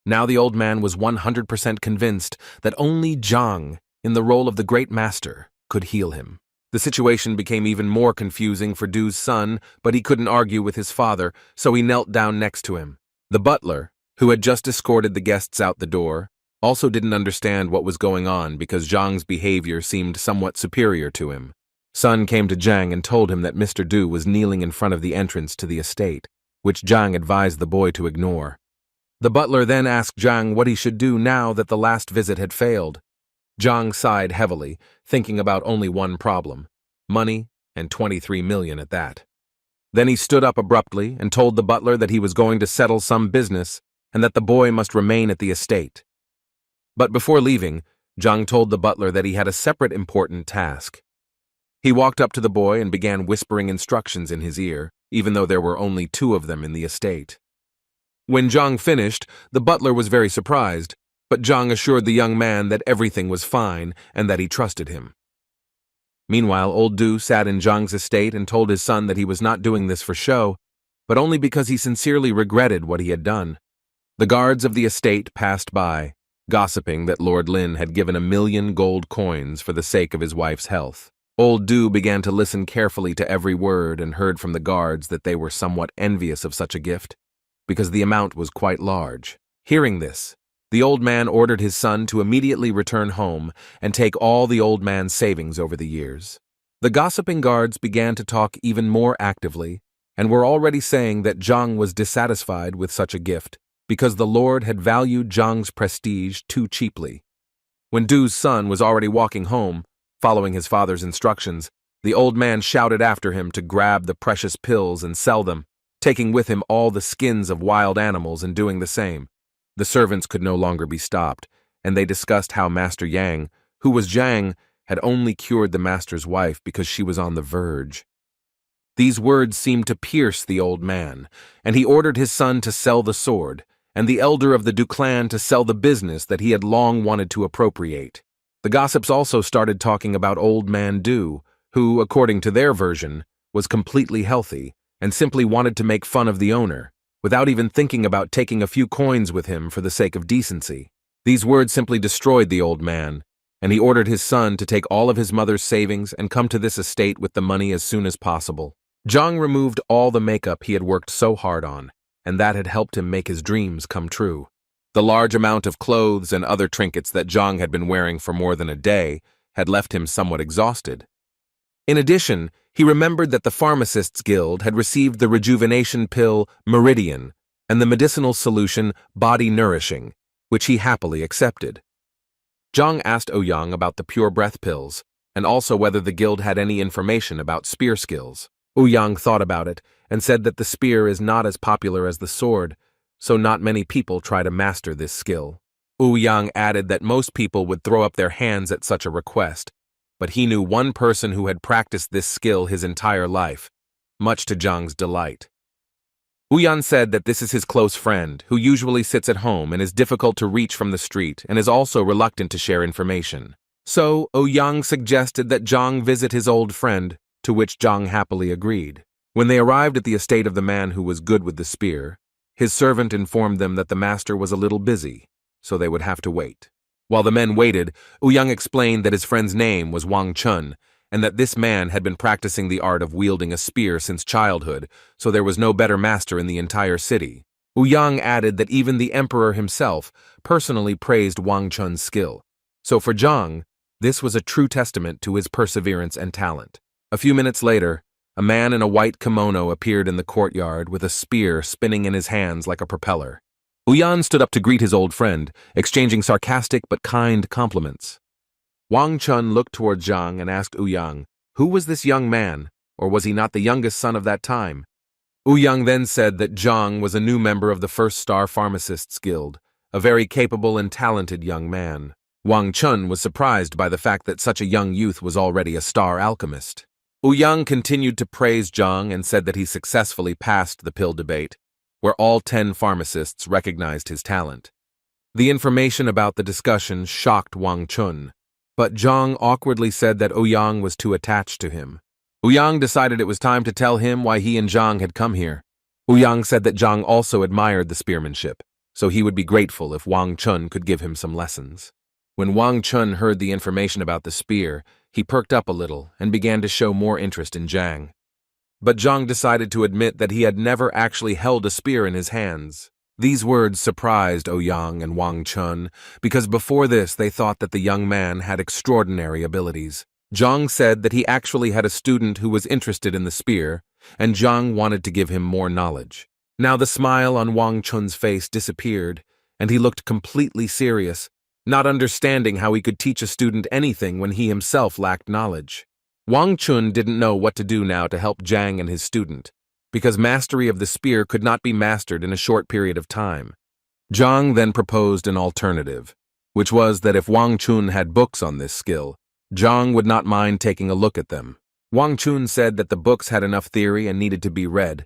Now the old man was 100% convinced that only Zhang in the role of the great master, could heal him. The situation became even more confusing for Du's son, but he couldn't argue with his father, so he knelt down next to him. The butler, who had just escorted the guests out the door, also didn't understand what was going on because Zhang's behavior seemed somewhat superior to him. Sun came to Zhang and told him that Mr. Du was kneeling in front of the entrance to the estate, which Zhang advised the boy to ignore. The butler then asked Zhang what he should do now that the last visit had failed. Zhang sighed heavily, thinking about only one problem: money, and 23 million at that. Then he stood up abruptly and told the butler that he was going to settle some business and that the boy must remain at the estate. But before leaving, Zhang told the butler that he had a separate important task. He walked up to the boy and began whispering instructions in his ear, even though there were only 2 of them in the estate. When Zhang finished, the butler was very surprised, but Zhang assured the young man that everything was fine and that he trusted him. Meanwhile, old Du sat in Zhang's estate and told his son that he was not doing this for show, but only because he sincerely regretted what he had done. The guards of the estate passed by, gossiping that Lord Lin had given 1 million gold coins for the sake of his wife's health. Old Du began to listen carefully to every word and heard from the guards that they were somewhat envious of such a gift, because the amount was quite large. Hearing this, the old man ordered his son to immediately return home and take all the old man's savings over the years. The gossiping guards began to talk even more actively and were already saying that Zhang was dissatisfied with such a gift because the Lord had valued Zhang's prestige too cheaply. When Du's son was already walking home, following his father's instructions, the old man shouted after him to grab the precious pills and sell them, taking with him all the skins of wild animals and doing the same. The servants could no longer be stopped, and they discussed how Master Yang, who was Zhang, had only cured the master's wife because she was on the verge. These words seemed to pierce the old man, and he ordered his son to sell the sword, and the elder of the Du clan to sell the business that he had long wanted to appropriate. The gossips also started talking about old man Du, who, according to their version, was completely healthy and simply wanted to make fun of the owner, without even thinking about taking a few coins with him for the sake of decency. These words simply destroyed the old man, and he ordered his son to take all of his mother's savings and come to this estate with the money as soon as possible. Zhang removed all the makeup he had worked so hard on, and that had helped him make his dreams come true. The large amount of clothes and other trinkets that Zhang had been wearing for more than a day had left him somewhat exhausted. In addition, he remembered that the Pharmacists' Guild had received the rejuvenation pill Meridian and the medicinal solution Body Nourishing, which he happily accepted. Zhang asked Ouyang about the pure breath pills, and also whether the guild had any information about spear skills. Ouyang thought about it and said that the spear is not as popular as the sword, so not many people try to master this skill. Ouyang added that most people would throw up their hands at such a request, but he knew one person who had practiced this skill his entire life, much to Zhang's delight. Ouyang said that this is his close friend, who usually sits at home and is difficult to reach from the street and is also reluctant to share information. So Ouyang suggested that Zhang visit his old friend, to which Zhang happily agreed. When they arrived at the estate of the man who was good with the spear, his servant informed them that the master was a little busy, so they would have to wait. While the men waited, Ouyang explained that his friend's name was Wang Chun, and that this man had been practicing the art of wielding a spear since childhood, so there was no better master in the entire city. Ouyang added that even the emperor himself personally praised Wang Chun's skill. So for Zhang, this was a true testament to his perseverance and talent. A few minutes later, a man in a white kimono appeared in the courtyard with a spear spinning in his hands like a propeller. Ouyang stood up to greet his old friend, exchanging sarcastic but kind compliments. Wang Chun looked toward Zhang and asked Ouyang, who was this young man, or was he not the youngest son of that time? Ouyang then said that Zhang was a new member of the First Star Pharmacists' Guild, a very capable and talented young man. Wang Chun was surprised by the fact that such a young youth was already a star alchemist. Ouyang continued to praise Zhang and said that he successfully passed the pill debate, where all 10 pharmacists recognized his talent. The information about the discussion shocked Wang Chun, but Zhang awkwardly said that Ouyang was too attached to him. Ouyang decided it was time to tell him why he and Zhang had come here. Ouyang said that Zhang also admired the spearmanship, so he would be grateful if Wang Chun could give him some lessons. When Wang Chun heard the information about the spear, he perked up a little and began to show more interest in Zhang. But Zhang decided to admit that he had never actually held a spear in his hands. These words surprised Ouyang and Wang Chun, because before this they thought that the young man had extraordinary abilities. Zhang said that he actually had a student who was interested in the spear, and Zhang wanted to give him more knowledge. Now the smile on Wang Chun's face disappeared, and he looked completely serious, not understanding how he could teach a student anything when he himself lacked knowledge. Wang Chun didn't know what to do now to help Zhang and his student, because mastery of the spear could not be mastered in a short period of time. Zhang then proposed an alternative, which was that if Wang Chun had books on this skill, Zhang would not mind taking a look at them. Wang Chun said that the books had enough theory and needed to be read,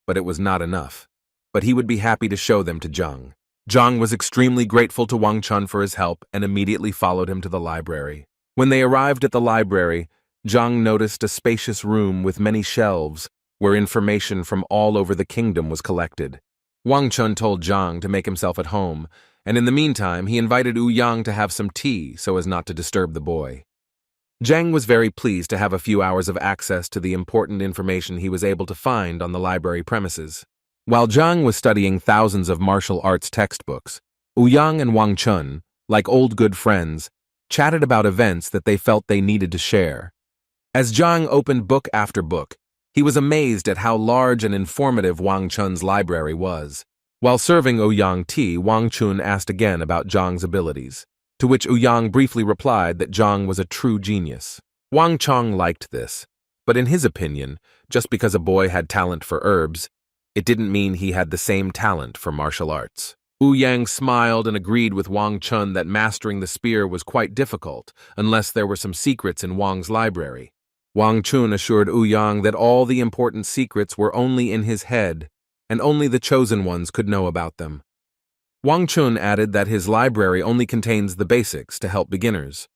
but it was not enough. But he would be happy to show them to Zhang. Zhang was extremely grateful to Wang Chun for his help and immediately followed him to the library. When they arrived at the library, Zhang noticed a spacious room with many shelves where information from all over the kingdom was collected. Wang Chun told Zhang to make himself at home, and in the meantime he invited Ouyang to have some tea so as not to disturb the boy. Zhang was very pleased to have a few hours of access to the important information he was able to find on the library premises. While Zhang was studying thousands of martial arts textbooks, Ouyang and Wang Chun, like old good friends, chatted about events that they felt they needed to share. As Zhang opened book after book, he was amazed at how large and informative Wang Chun's library was. While serving Ouyang tea, Wang Chun asked again about Zhang's abilities, to which Ouyang briefly replied that Zhang was a true genius. Wang Chun liked this, but in his opinion, just because a boy had talent for herbs, it didn't mean he had the same talent for martial arts. Ouyang smiled and agreed with Wang Chun that mastering the spear was quite difficult, unless there were some secrets in Wang's library. Wang Chun assured Ouyang that all the important secrets were only in his head, and only the chosen ones could know about them. Wang Chun added that his library only contains the basics to help beginners,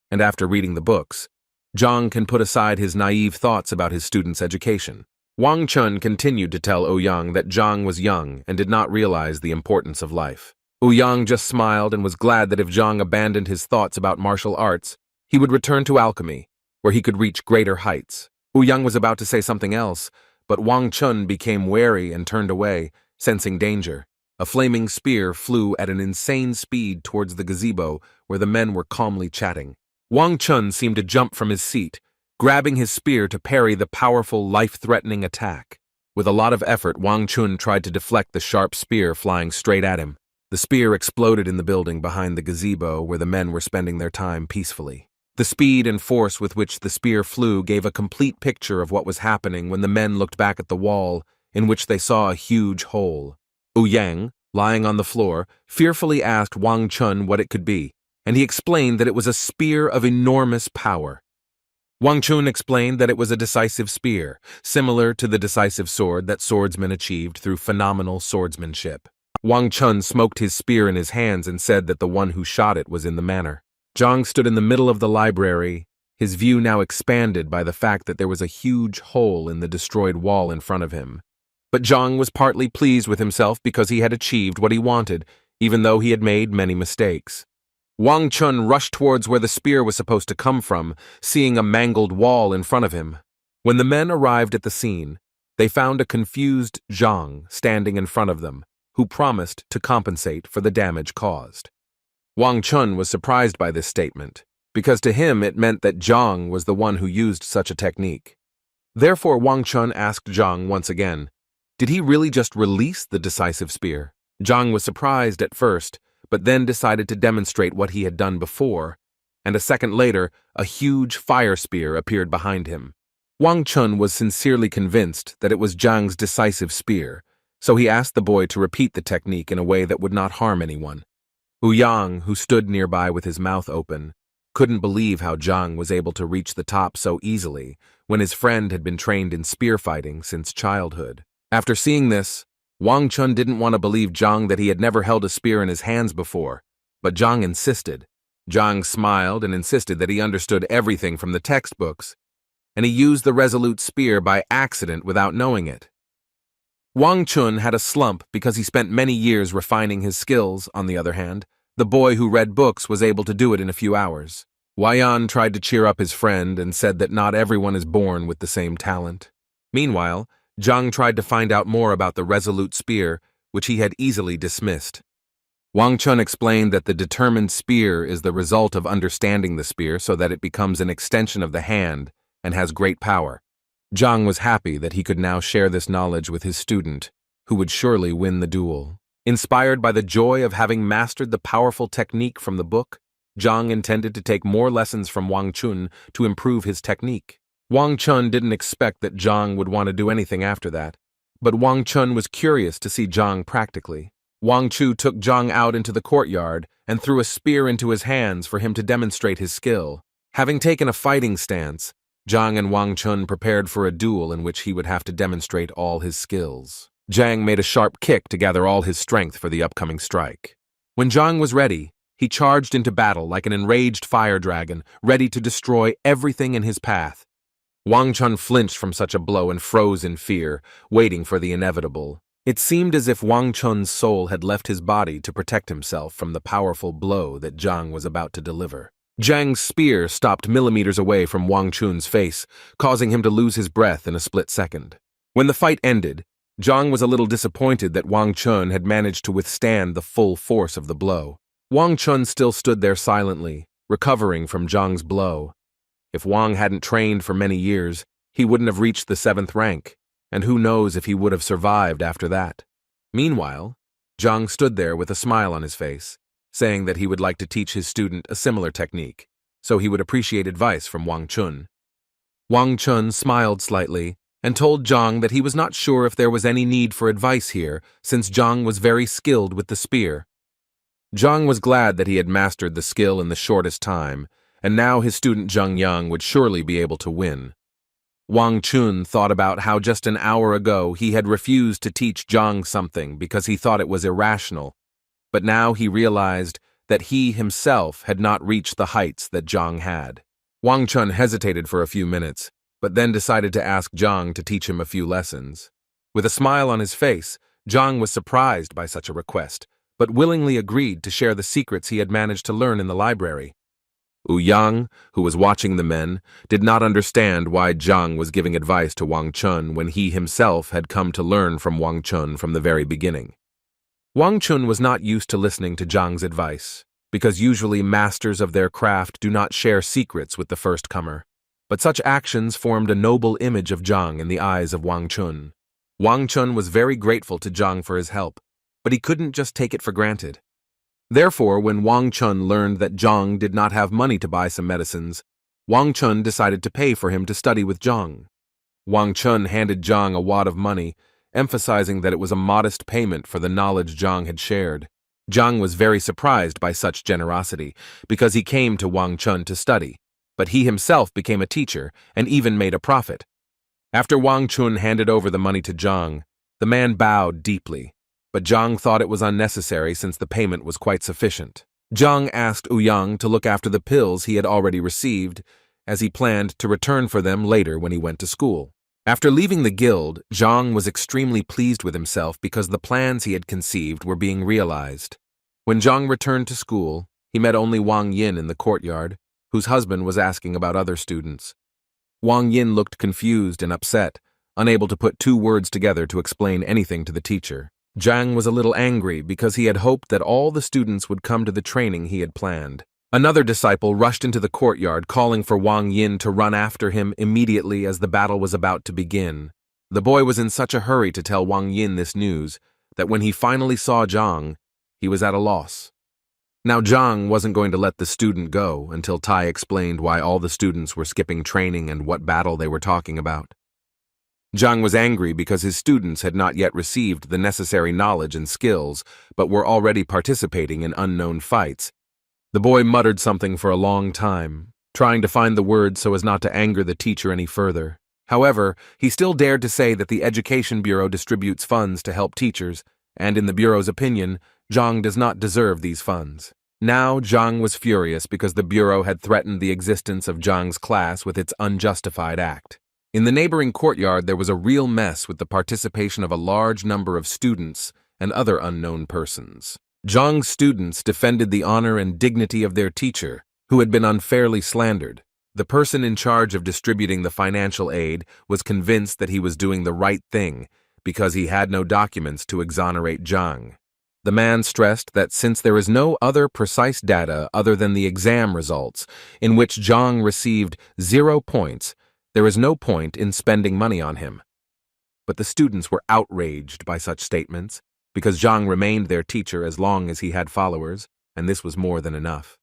and after reading the books, Zhang can put aside his naive thoughts about his student's education. Wang Chun continued to tell Ouyang that Zhang was young and did not realize the importance of life. Ouyang just smiled and was glad that if Zhang abandoned his thoughts about martial arts, he would return to alchemy, where he could reach greater heights. Ouyang was about to say something else, but Wang Chun became wary and turned away, sensing danger. A flaming spear flew at an insane speed towards the gazebo where the men were calmly chatting. Wang Chun seemed to jump from his seat, grabbing his spear to parry the powerful, life-threatening attack. With a lot of effort, Wang Chun tried to deflect the sharp spear flying straight at him. The spear exploded in the building behind the gazebo where the men were spending their time peacefully. The speed and force with which the spear flew gave a complete picture of what was happening when the men looked back at the wall, in which they saw a huge hole. Ouyang, lying on the floor, fearfully asked Wang Chun what it could be, and he explained that it was a spear of enormous power. Wang Chun explained that it was a decisive spear, similar to the decisive sword that swordsmen achieved through phenomenal swordsmanship. Wang Chun smoked his spear in his hands and said that the one who shot it was in the manor. Zhang stood in the middle of the library, his view now expanded by the fact that there was a huge hole in the destroyed wall in front of him. But Zhang was partly pleased with himself because he had achieved what he wanted, even though he had made many mistakes. Wang Chun rushed towards where the spear was supposed to come from, seeing a mangled wall in front of him. When the men arrived at the scene, they found a confused Zhang standing in front of them, who promised to compensate for the damage caused. Wang Chun was surprised by this statement, because to him it meant that Zhang was the one who used such a technique. Therefore Wang Chun asked Zhang once again, did he really just release the decisive spear? Zhang was surprised at first, but then decided to demonstrate what he had done before, and a second later, a huge fire spear appeared behind him. Wang Chun was sincerely convinced that it was Zhang's decisive spear, so he asked the boy to repeat the technique in a way that would not harm anyone. Ouyang, who stood nearby with his mouth open, couldn't believe how Zhang was able to reach the top so easily when his friend had been trained in spear fighting since childhood. After seeing this, Wang Chun didn't want to believe Zhang that he had never held a spear in his hands before, but Zhang insisted. Zhang smiled and insisted that he understood everything from the textbooks, and he used the resolute spear by accident without knowing it. Wang Chun had a slump because he spent many years refining his skills, on the other hand, The boy who read books was able to do it in a few hours. Wayan tried to cheer up his friend and said that not everyone is born with the same talent. Meanwhile, Zhang tried to find out more about the resolute spear, which he had easily dismissed. Wang Chun explained that the determined spear is the result of understanding the spear so that it becomes an extension of the hand and has great power. Zhang was happy that he could now share this knowledge with his student, who would surely win the duel. Inspired by the joy of having mastered the powerful technique from the book, Zhang intended to take more lessons from Wang Chun to improve his technique. Wang Chun didn't expect that Zhang would want to do anything after that, but Wang Chun was curious to see Zhang practically. Wang Chu took Zhang out into the courtyard and threw a spear into his hands for him to demonstrate his skill. Having taken a fighting stance, Zhang and Wang Chun prepared for a duel in which he would have to demonstrate all his skills. Zhang made a sharp kick to gather all his strength for the upcoming strike. When Zhang was ready, he charged into battle like an enraged fire dragon, ready to destroy everything in his path. Wang Chun flinched from such a blow and froze in fear, waiting for the inevitable. It seemed as if Wang Chun's soul had left his body to protect himself from the powerful blow that Zhang was about to deliver. Zhang's spear stopped millimeters away from Wang Chun's face, causing him to lose his breath in a split second. When the fight ended, Zhang was a little disappointed that Wang Chun had managed to withstand the full force of the blow. Wang Chun still stood there silently, recovering from Zhang's blow. If Wang hadn't trained for many years, he wouldn't have reached the 7th rank, and who knows if he would have survived after that. Meanwhile, Zhang stood there with a smile on his face, saying that he would like to teach his student a similar technique, so he would appreciate advice from Wang Chun. Wang Chun smiled slightly and told Zhang that he was not sure if there was any need for advice here, since Zhang was very skilled with the spear. Zhang was glad that he had mastered the skill in the shortest time, and now his student Zheng Yang would surely be able to win. Wang Chun thought about how just an hour ago he had refused to teach Zhang something because he thought it was irrational, but now he realized that he himself had not reached the heights that Zhang had. Wang Chun hesitated for a few minutes, but then decided to ask Zhang to teach him a few lessons. With a smile on his face, Zhang was surprised by such a request, but willingly agreed to share the secrets he had managed to learn in the library. Yang, who was watching the men, did not understand why Zhang was giving advice to Wang Chun when he himself had come to learn from Wang Chun from the very beginning. Wang Chun was not used to listening to Zhang's advice, because usually masters of their craft do not share secrets with the first comer. But such actions formed a noble image of Zhang in the eyes of Wang Chun. Wang Chun was very grateful to Zhang for his help, but he couldn't just take it for granted. Therefore, when Wang Chun learned that Zhang did not have money to buy some medicines, Wang Chun decided to pay for him to study with Zhang. Wang Chun handed Zhang a wad of money, emphasizing that it was a modest payment for the knowledge Zhang had shared. Zhang was very surprised by such generosity, because he came to Wang Chun to study, but he himself became a teacher and even made a profit. After Wang Chun handed over the money to Zhang, the man bowed deeply, but Zhang thought it was unnecessary since the payment was quite sufficient. Zhang asked Yang to look after the pills he had already received, as he planned to return for them later when he went to school. After leaving the guild, Zhang was extremely pleased with himself because the plans he had conceived were being realized. When Zhang returned to school, he met only Wang Yin in the courtyard, whose husband was asking about other students. Wang Yin looked confused and upset, unable to put two words together to explain anything to the teacher. Zhang was a little angry because he had hoped that all the students would come to the training he had planned. Another disciple rushed into the courtyard calling for Wang Yin to run after him immediately as the battle was about to begin. The boy was in such a hurry to tell Wang Yin this news that when he finally saw Zhang, he was at a loss. Now Zhang wasn't going to let the student go until Tai explained why all the students were skipping training and what battle they were talking about. Zhang was angry because his students had not yet received the necessary knowledge and skills, but were already participating in unknown fights. The boy muttered something for a long time, trying to find the words so as not to anger the teacher any further. However, he still dared to say that the Education Bureau distributes funds to help teachers, and in the Bureau's opinion, Zhang does not deserve these funds. Now Zhang was furious because the Bureau had threatened the existence of Zhang's class with its unjustified act. In the neighboring courtyard, there was a real mess with the participation of a large number of students and other unknown persons. Zhang's students defended the honor and dignity of their teacher, who had been unfairly slandered. The person in charge of distributing the financial aid was convinced that he was doing the right thing because he had no documents to exonerate Zhang. The man stressed that since there is no other precise data other than the exam results, in which Zhang received 0 points, there is no point in spending money on him. But the students were outraged by such statements, because Zhang remained their teacher as long as he had followers, and this was more than enough.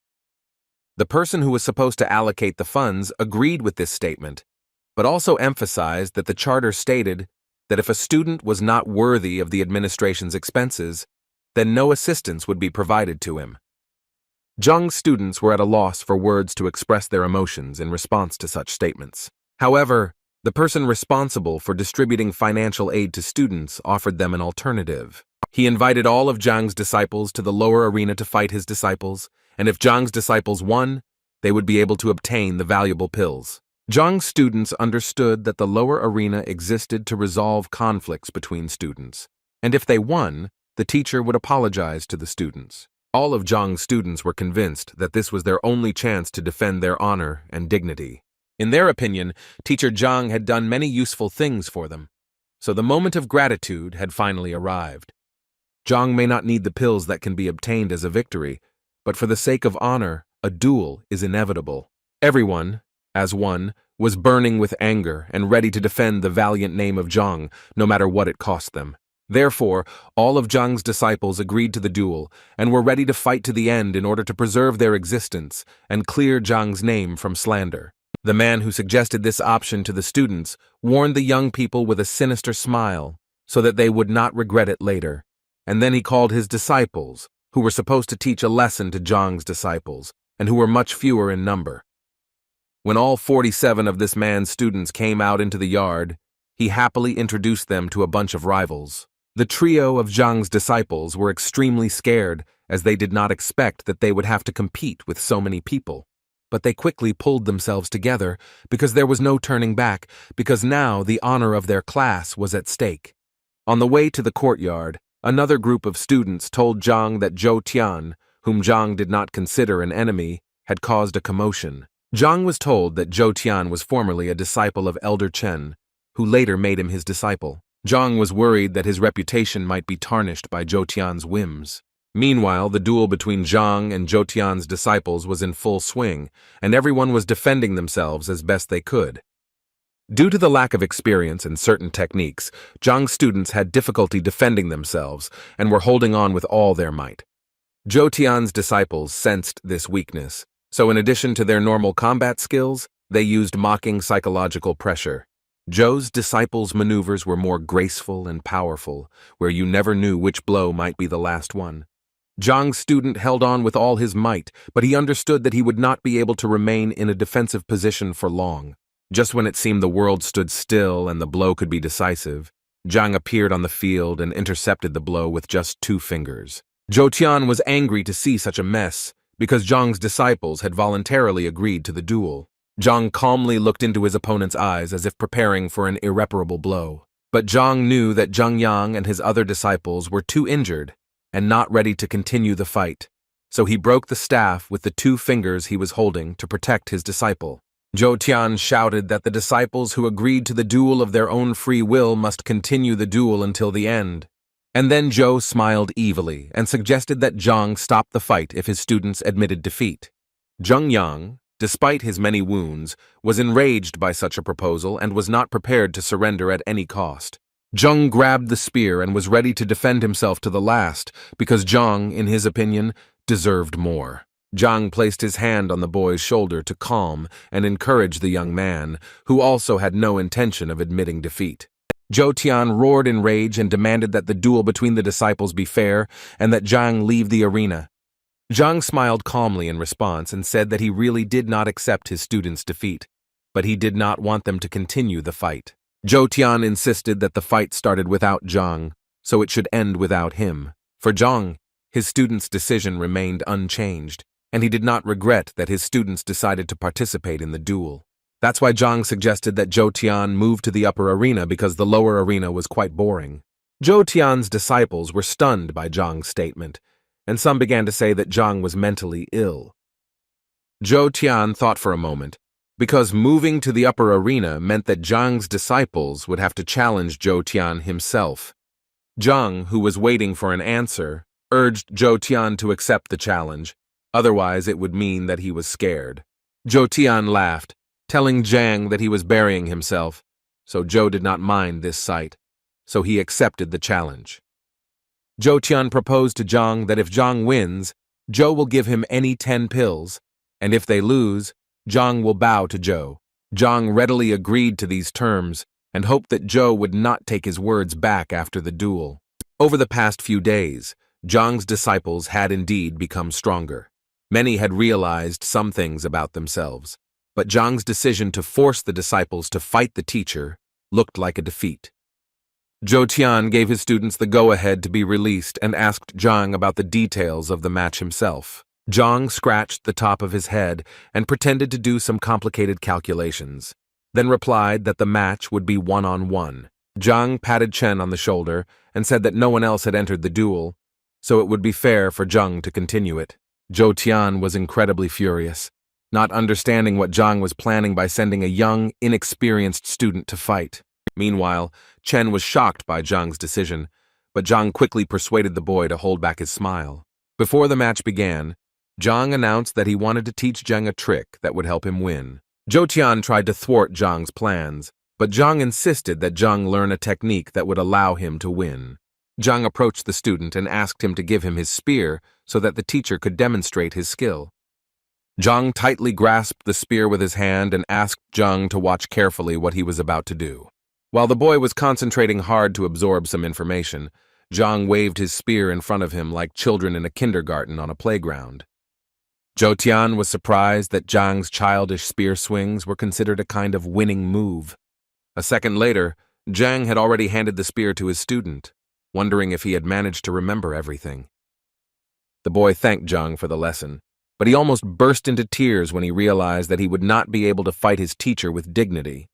The person who was supposed to allocate the funds agreed with this statement, but also emphasized that the charter stated that if a student was not worthy of the administration's expenses, then no assistance would be provided to him. Zhang's students were at a loss for words to express their emotions in response to such statements. However, the person responsible for distributing financial aid to students offered them an alternative. He invited all of Zhang's disciples to the lower arena to fight his disciples, and if Zhang's disciples won, they would be able to obtain the valuable pills. Zhang's students understood that the lower arena existed to resolve conflicts between students, and if they won, the teacher would apologize to the students. All of Zhang's students were convinced that this was their only chance to defend their honor and dignity. In their opinion, Teacher Zhang had done many useful things for them, so the moment of gratitude had finally arrived. Zhang may not need the pills that can be obtained as a victory, but for the sake of honor, a duel is inevitable. Everyone, as one, was burning with anger and ready to defend the valiant name of Zhang, no matter what it cost them. Therefore, all of Zhang's disciples agreed to the duel and were ready to fight to the end in order to preserve their existence and clear Zhang's name from slander. The man who suggested this option to the students warned the young people with a sinister smile so that they would not regret it later. And then he called his disciples, who were supposed to teach a lesson to Zhang's disciples, and who were much fewer in number. When all 47 of this man's students came out into the yard, he happily introduced them to a bunch of rivals. The trio of Zhang's disciples were extremely scared, as they did not expect that they would have to compete with so many people. But they quickly pulled themselves together, because there was no turning back, because now the honor of their class was at stake. On the way to the courtyard, another group of students told Zhang that Zhou Tian, whom Zhang did not consider an enemy, had caused a commotion. Zhang was told that Zhou Tian was formerly a disciple of Elder Chen, who later made him his disciple. Zhang was worried that his reputation might be tarnished by Zhou Tian's whims. Meanwhile, the duel between Zhang and Zhou Tian's disciples was in full swing, and everyone was defending themselves as best they could. Due to the lack of experience in certain techniques, Zhang's students had difficulty defending themselves and were holding on with all their might. Zhou Tian's disciples sensed this weakness, so in addition to their normal combat skills, they used mocking psychological pressure. Zhou's disciples' maneuvers were more graceful and powerful, where you never knew which blow might be the last one. Zhang's student held on with all his might, but he understood that he would not be able to remain in a defensive position for long. Just when it seemed the world stood still and the blow could be decisive, Zhang appeared on the field and intercepted the blow with just 2 fingers. Zhou Tian was angry to see such a mess, because Zhang's disciples had voluntarily agreed to the duel. Zhang calmly looked into his opponent's eyes as if preparing for an irreparable blow. But Zhang knew that Zhang Yang and his other disciples were too injured and not ready to continue the fight, so he broke the staff with the 2 fingers he was holding to protect his disciple. Zhou Tian shouted that the disciples who agreed to the duel of their own free will must continue the duel until the end. And then Zhou smiled evilly and suggested that Zhang stop the fight if his students admitted defeat. Zhang Yang, despite his many wounds, was enraged by such a proposal and was not prepared to surrender at any cost. Zhang grabbed the spear and was ready to defend himself to the last, because Zhang, in his opinion, deserved more. Zhang placed his hand on the boy's shoulder to calm and encourage the young man, who also had no intention of admitting defeat. Zhou Tian roared in rage and demanded that the duel between the disciples be fair and that Zhang leave the arena. Zhang smiled calmly in response and said that he really did not accept his students' defeat, but he did not want them to continue the fight. Zhou Tian insisted that the fight started without Zhang, so it should end without him. For Zhang, his students' decision remained unchanged, and he did not regret that his students decided to participate in the duel. That's why Zhang suggested that Zhou Tian move to the upper arena because the lower arena was quite boring. Zhou Tian's disciples were stunned by Zhang's statement, and some began to say that Zhang was mentally ill. Zhou Tian thought for a moment, because moving to the upper arena meant that Zhang's disciples would have to challenge Zhou Tian himself. Zhang, who was waiting for an answer, urged Zhou Tian to accept the challenge, otherwise it would mean that he was scared. Zhou Tian laughed, telling Zhang that he was burying himself, so Zhou did not mind this sight, so he accepted the challenge. Zhou Tian proposed to Zhang that if Zhang wins, Zhou will give him any 10 pills, and if they lose, Zhang will bow to Zhou. Zhang readily agreed to these terms and hoped that Zhou would not take his words back after the duel. Over the past few days, Zhang's disciples had indeed become stronger. Many had realized some things about themselves, but Zhang's decision to force the disciples to fight the teacher looked like a defeat. Zhou Tian gave his students the go-ahead to be released and asked Zhang about the details of the match himself. Zhang scratched the top of his head and pretended to do some complicated calculations, then replied that the match would be one-on-one. Zhang patted Chen on the shoulder and said that no one else had entered the duel, so it would be fair for Zhang to continue it. Zhou Tian was incredibly furious, not understanding what Zhang was planning by sending a young, inexperienced student to fight. Meanwhile, Chen was shocked by Zhang's decision, but Zhang quickly persuaded the boy to hold back his smile. Before the match began, Zhang announced that he wanted to teach Zhang a trick that would help him win. Zhou Tian tried to thwart Zhang's plans, but Zhang insisted that Zhang learn a technique that would allow him to win. Zhang approached the student and asked him to give him his spear so that the teacher could demonstrate his skill. Zhang tightly grasped the spear with his hand and asked Zhang to watch carefully what he was about to do. While the boy was concentrating hard to absorb some information, Zhang waved his spear in front of him like children in a kindergarten on a playground. Zhou Tian was surprised that Zhang's childish spear swings were considered a kind of winning move. A second later, Zhang had already handed the spear to his student, wondering if he had managed to remember everything. The boy thanked Zhang for the lesson, but he almost burst into tears when he realized that he would not be able to fight his teacher with dignity.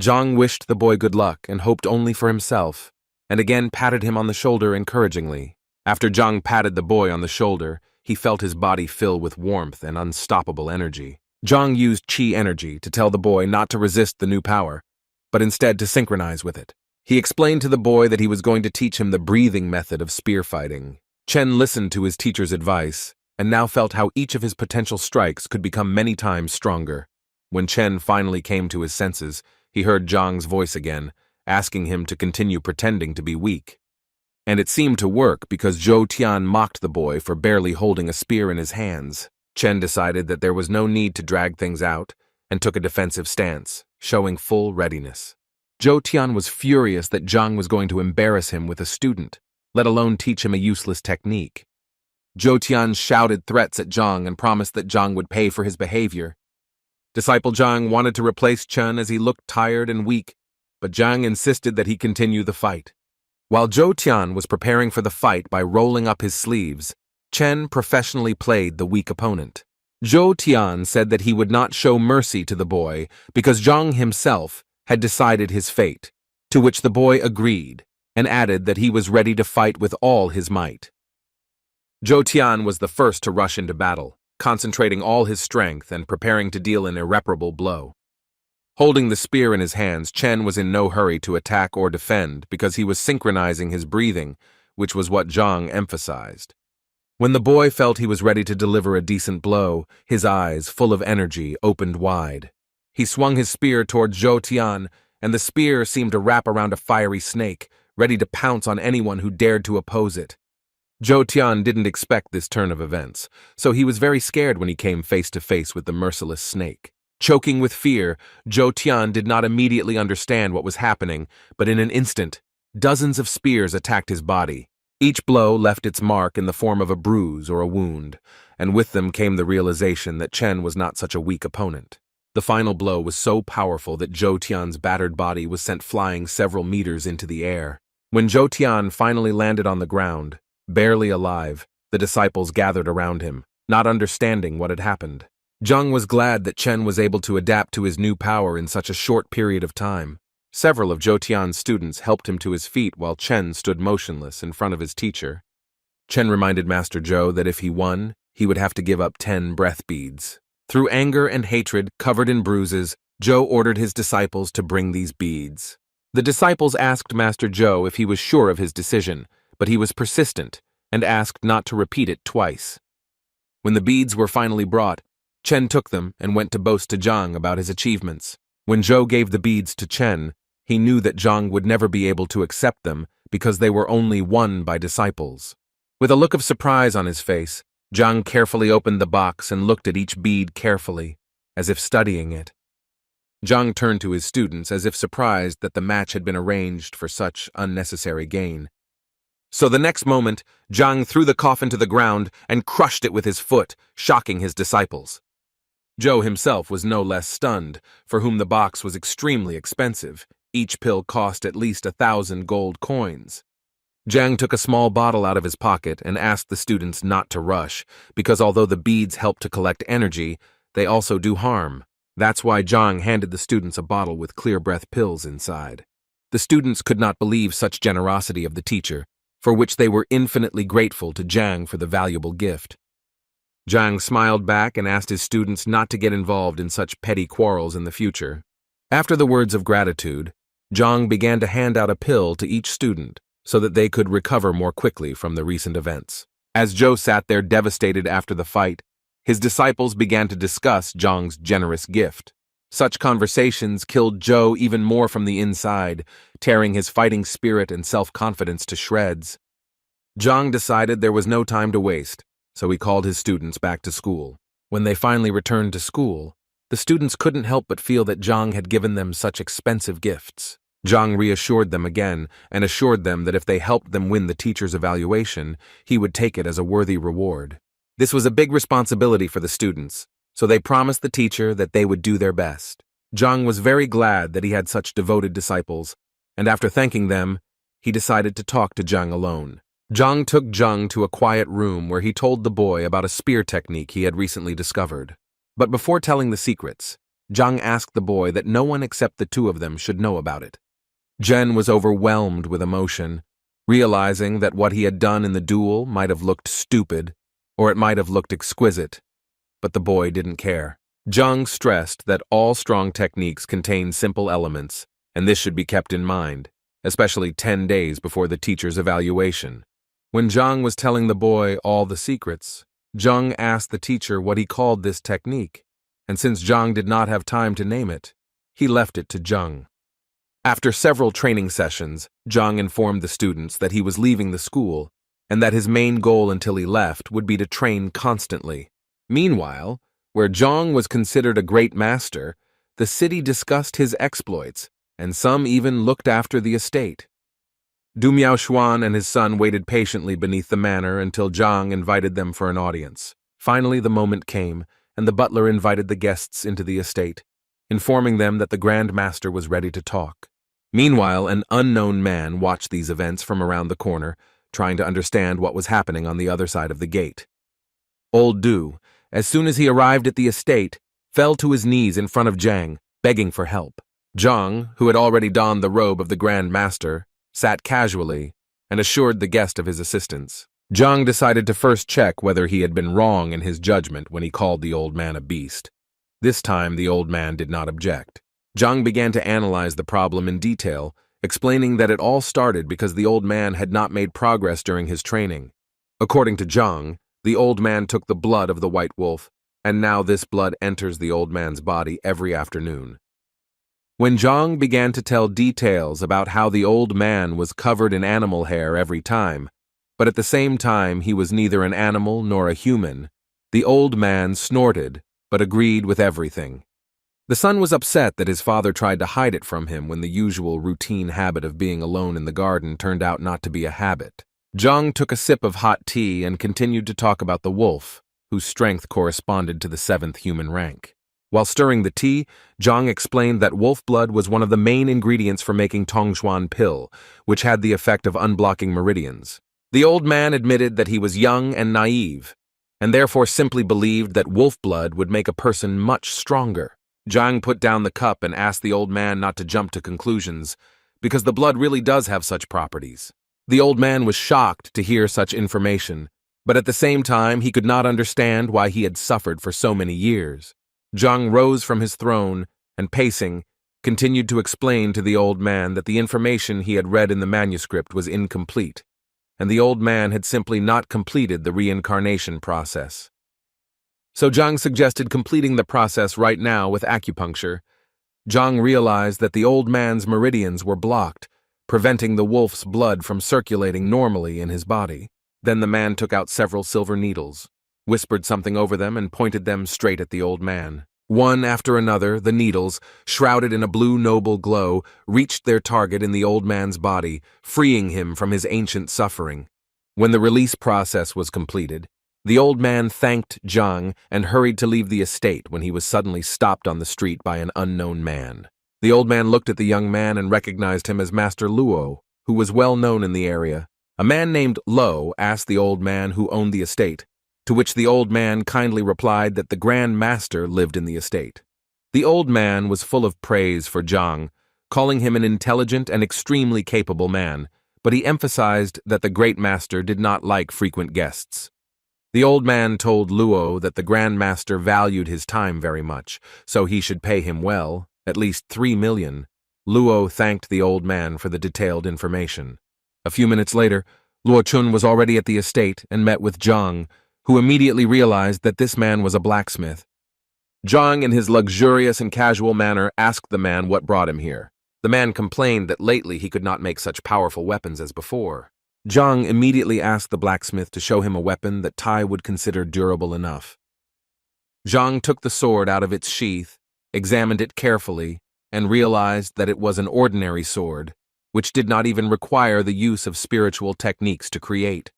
Zhang wished the boy good luck and hoped only for himself, and again patted him on the shoulder encouragingly. After Zhang patted the boy on the shoulder, he felt his body fill with warmth and unstoppable energy. Zhang used Qi energy to tell the boy not to resist the new power, but instead to synchronize with it. He explained to the boy that he was going to teach him the breathing method of spear fighting. Chen listened to his teacher's advice and now felt how each of his potential strikes could become many times stronger. When Chen finally came to his senses, he heard Zhang's voice again, asking him to continue pretending to be weak. And it seemed to work because Zhou Tian mocked the boy for barely holding a spear in his hands. Chen decided that there was no need to drag things out and took a defensive stance, showing full readiness. Zhou Tian was furious that Zhang was going to embarrass him with a student, let alone teach him a useless technique. Zhou Tian shouted threats at Zhang and promised that Zhang would pay for his behavior. Disciple Zhang wanted to replace Chen as he looked tired and weak, but Zhang insisted that he continue the fight. While Zhou Tian was preparing for the fight by rolling up his sleeves, Chen professionally played the weak opponent. Zhou Tian said that he would not show mercy to the boy because Zhang himself had decided his fate, to which the boy agreed and added that he was ready to fight with all his might. Zhou Tian was the first to rush into battle, concentrating all his strength and preparing to deal an irreparable blow. Holding the spear in his hands, Chen was in no hurry to attack or defend because he was synchronizing his breathing, which was what Zhang emphasized. When the boy felt he was ready to deliver a decent blow, his eyes, full of energy, opened wide. He swung his spear toward Zhou Tian, and the spear seemed to wrap around a fiery snake, ready to pounce on anyone who dared to oppose it. Zhou Tian didn't expect this turn of events, so he was very scared when he came face to face with the merciless snake. Choking with fear, Zhou Tian did not immediately understand what was happening, but in an instant, dozens of spears attacked his body. Each blow left its mark in the form of a bruise or a wound, and with them came the realization that Chen was not such a weak opponent. The final blow was so powerful that Zhou Tian's battered body was sent flying several meters into the air. When Zhou Tian finally landed on the ground, barely alive, the disciples gathered around him, not understanding what had happened. Zhang was glad that Chen was able to adapt to his new power in such a short period of time. Several of Zhou Tian's students helped him to his feet while Chen stood motionless in front of his teacher. Chen reminded Master Zhou that if he won, he would have to give up 10 breath beads. Through anger and hatred, covered in bruises, Zhou ordered his disciples to bring these beads. The disciples asked Master Zhou if he was sure of his decision, but he was persistent and asked not to repeat it twice. When the beads were finally brought, Chen took them and went to boast to Zhang about his achievements. When Zhou gave the beads to Chen, he knew that Zhang would never be able to accept them because they were only won by disciples. With a look of surprise on his face, Zhang carefully opened the box and looked at each bead carefully, as if studying it. Zhang turned to his students as if surprised that the match had been arranged for such unnecessary gain. So the next moment, Zhang threw the coffin to the ground and crushed it with his foot, shocking his disciples. Zhou himself was no less stunned, for whom the box was extremely expensive. Each pill cost at least 1,000 gold coins. Zhang took a small bottle out of his pocket and asked the students not to rush, because although the beads help to collect energy, they also do harm. That's why Zhang handed the students a bottle with clear breath pills inside. The students could not believe such generosity of the teacher, for which they were infinitely grateful to Zhang for the valuable gift. Zhang smiled back and asked his students not to get involved in such petty quarrels in the future. After the words of gratitude, Zhang began to hand out a pill to each student so that they could recover more quickly from the recent events. As Zhou sat there devastated after the fight, his disciples began to discuss Zhang's generous gift. Such conversations killed Zhou even more from the inside, tearing his fighting spirit and self-confidence to shreds. Zhang decided there was no time to waste, so he called his students back to school. When they finally returned to school, the students couldn't help but feel that Zhang had given them such expensive gifts. Zhang reassured them again and assured them that if they helped them win the teacher's evaluation, he would take it as a worthy reward. This was a big responsibility for the students, so they promised the teacher that they would do their best. Zhang was very glad that he had such devoted disciples, and after thanking them, he decided to talk to Zhang alone. Zhang took Zhang to a quiet room where he told the boy about a spear technique he had recently discovered. But before telling the secrets, Zhang asked the boy that no one except the two of them should know about it. Zhen was overwhelmed with emotion, realizing that what he had done in the duel might have looked stupid, or it might have looked exquisite, but the boy didn't care. Zhang stressed that all strong techniques contain simple elements, and this should be kept in mind, especially 10 days before the teacher's evaluation. When Zhang was telling the boy all the secrets, Zhang asked the teacher what he called this technique, and since Zhang did not have time to name it, he left it to Zhang. After several training sessions, Zhang informed the students that he was leaving the school and that his main goal until he left would be to train constantly. Meanwhile, where Zhang was considered a great master, the city discussed his exploits, and some even looked after the estate. Du Miaoshuan and his son waited patiently beneath the manor until Zhang invited them for an audience. Finally, the moment came, and the butler invited the guests into the estate, informing them that the Grand Master was ready to talk. Meanwhile, an unknown man watched these events from around the corner, trying to understand what was happening on the other side of the gate. Old Du, as soon as he arrived at the estate, fell to his knees in front of Zhang, begging for help. Zhang, who had already donned the robe of the Grand Master, sat casually and assured the guest of his assistance. Zhang decided to first check whether he had been wrong in his judgment when he called the old man a beast. This time, the old man did not object. Zhang began to analyze the problem in detail, explaining that it all started because the old man had not made progress during his training. According to Zhang, the old man took the blood of the white wolf, and now this blood enters the old man's body every afternoon. When Zhang began to tell details about how the old man was covered in animal hair every time, but at the same time he was neither an animal nor a human, the old man snorted, but agreed with everything. The son was upset that his father tried to hide it from him when the usual routine habit of being alone in the garden turned out not to be a habit. Zhang took a sip of hot tea and continued to talk about the wolf, whose strength corresponded to the 7th human rank. While stirring the tea, Zhang explained that wolf blood was one of the main ingredients for making Tongxuan pill, which had the effect of unblocking meridians. The old man admitted that he was young and naive, and therefore simply believed that wolf blood would make a person much stronger. Zhang put down the cup and asked the old man not to jump to conclusions, because the blood really does have such properties. The old man was shocked to hear such information, but at the same time he could not understand why he had suffered for so many years. Zhang rose from his throne and, pacing, continued to explain to the old man that the information he had read in the manuscript was incomplete, and the old man had simply not completed the reincarnation process. So Zhang suggested completing the process right now with acupuncture. Zhang realized that the old man's meridians were blocked, preventing the wolf's blood from circulating normally in his body. Then the man took out several silver needles, whispered something over them, and pointed them straight at the old man. One after another, the needles, shrouded in a blue noble glow, reached their target in the old man's body, freeing him from his ancient suffering. When the release process was completed, the old man thanked Zhang and hurried to leave the estate when he was suddenly stopped on the street by an unknown man. The old man looked at the young man and recognized him as Master Luo, who was well known in the area. A man named Lo asked the old man who owned the estate, to which the old man kindly replied that the Grand Master lived in the estate. The old man was full of praise for Zhang, calling him an intelligent and extremely capable man, but he emphasized that the Great Master did not like frequent guests. The old man told Luo that the Grand Master valued his time very much, so he should pay him well, at least 3 million. Luo thanked the old man for the detailed information. A few minutes later, Luo Chun was already at the estate and met with Zhang, who immediately realized that this man was a blacksmith. Zhang, in his luxurious and casual manner, asked the man what brought him here. The man complained that lately he could not make such powerful weapons as before. Zhang immediately asked the blacksmith to show him a weapon that Tai would consider durable enough. Zhang took the sword out of its sheath, examined it carefully, and realized that it was an ordinary sword, which did not even require the use of spiritual techniques to create.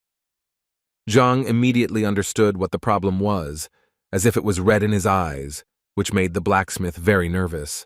Zhang immediately understood what the problem was, as if it was red in his eyes, which made the blacksmith very nervous.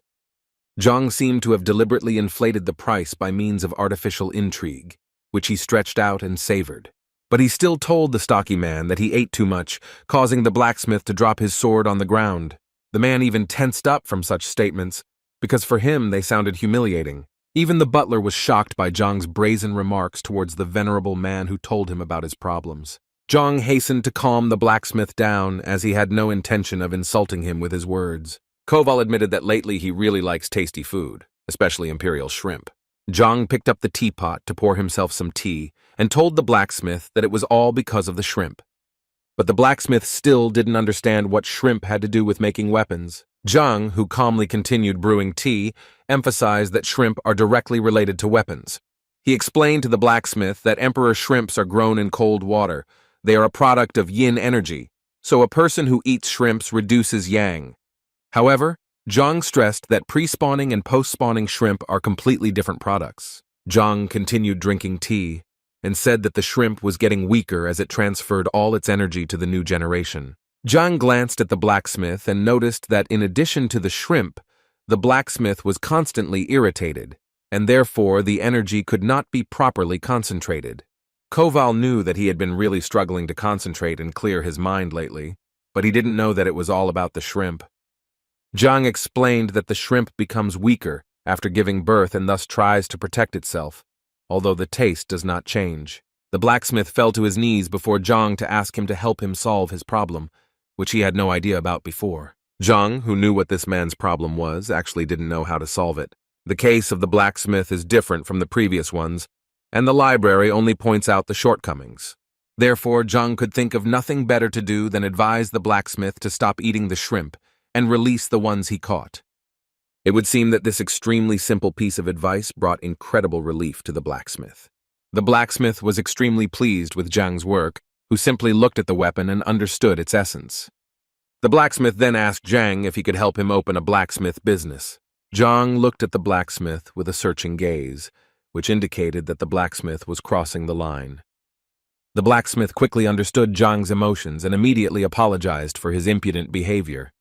Zhang seemed to have deliberately inflated the price by means of artificial intrigue, which he stretched out and savored. But he still told the stocky man that he ate too much, causing the blacksmith to drop his sword on the ground. The man even tensed up from such statements, because for him they sounded humiliating. Even the butler was shocked by Zhang's brazen remarks towards the venerable man who told him about his problems. Zhang hastened to calm the blacksmith down, as he had no intention of insulting him with his words. Koval admitted that lately he really likes tasty food, especially imperial shrimp. Zhang picked up the teapot to pour himself some tea and told the blacksmith that it was all because of the shrimp. But the blacksmith still didn't understand what shrimp had to do with making weapons. Zhang, who calmly continued brewing tea, emphasized that shrimp are directly related to weapons. He explained to the blacksmith that emperor shrimps are grown in cold water. They are a product of yin energy, so a person who eats shrimps reduces yang. However, Zhang stressed that pre-spawning and post-spawning shrimp are completely different products. Zhang continued drinking tea and said that the shrimp was getting weaker as it transferred all its energy to the new generation. Zhang glanced at the blacksmith and noticed that in addition to the shrimp, the blacksmith was constantly irritated, and therefore the energy could not be properly concentrated. Koval knew that he had been really struggling to concentrate and clear his mind lately, but he didn't know that it was all about the shrimp. Zhang explained that the shrimp becomes weaker after giving birth and thus tries to protect itself, although the taste does not change. The blacksmith fell to his knees before Zhang to ask him to help him solve his problem, which he had no idea about before. Zhang, who knew what this man's problem was, actually didn't know how to solve it. The case of the blacksmith is different from the previous ones, and the library only points out the shortcomings. Therefore, Zhang could think of nothing better to do than advise the blacksmith to stop eating the shrimp and release the ones he caught. It would seem that this extremely simple piece of advice brought incredible relief to the blacksmith. The blacksmith was extremely pleased with Zhang's work, who simply looked at the weapon and understood its essence. The blacksmith then asked Zhang if he could help him open a blacksmith business. Zhang looked at the blacksmith with a searching gaze, which indicated that the blacksmith was crossing the line. The blacksmith quickly understood Zhang's emotions and immediately apologized for his impudent behavior.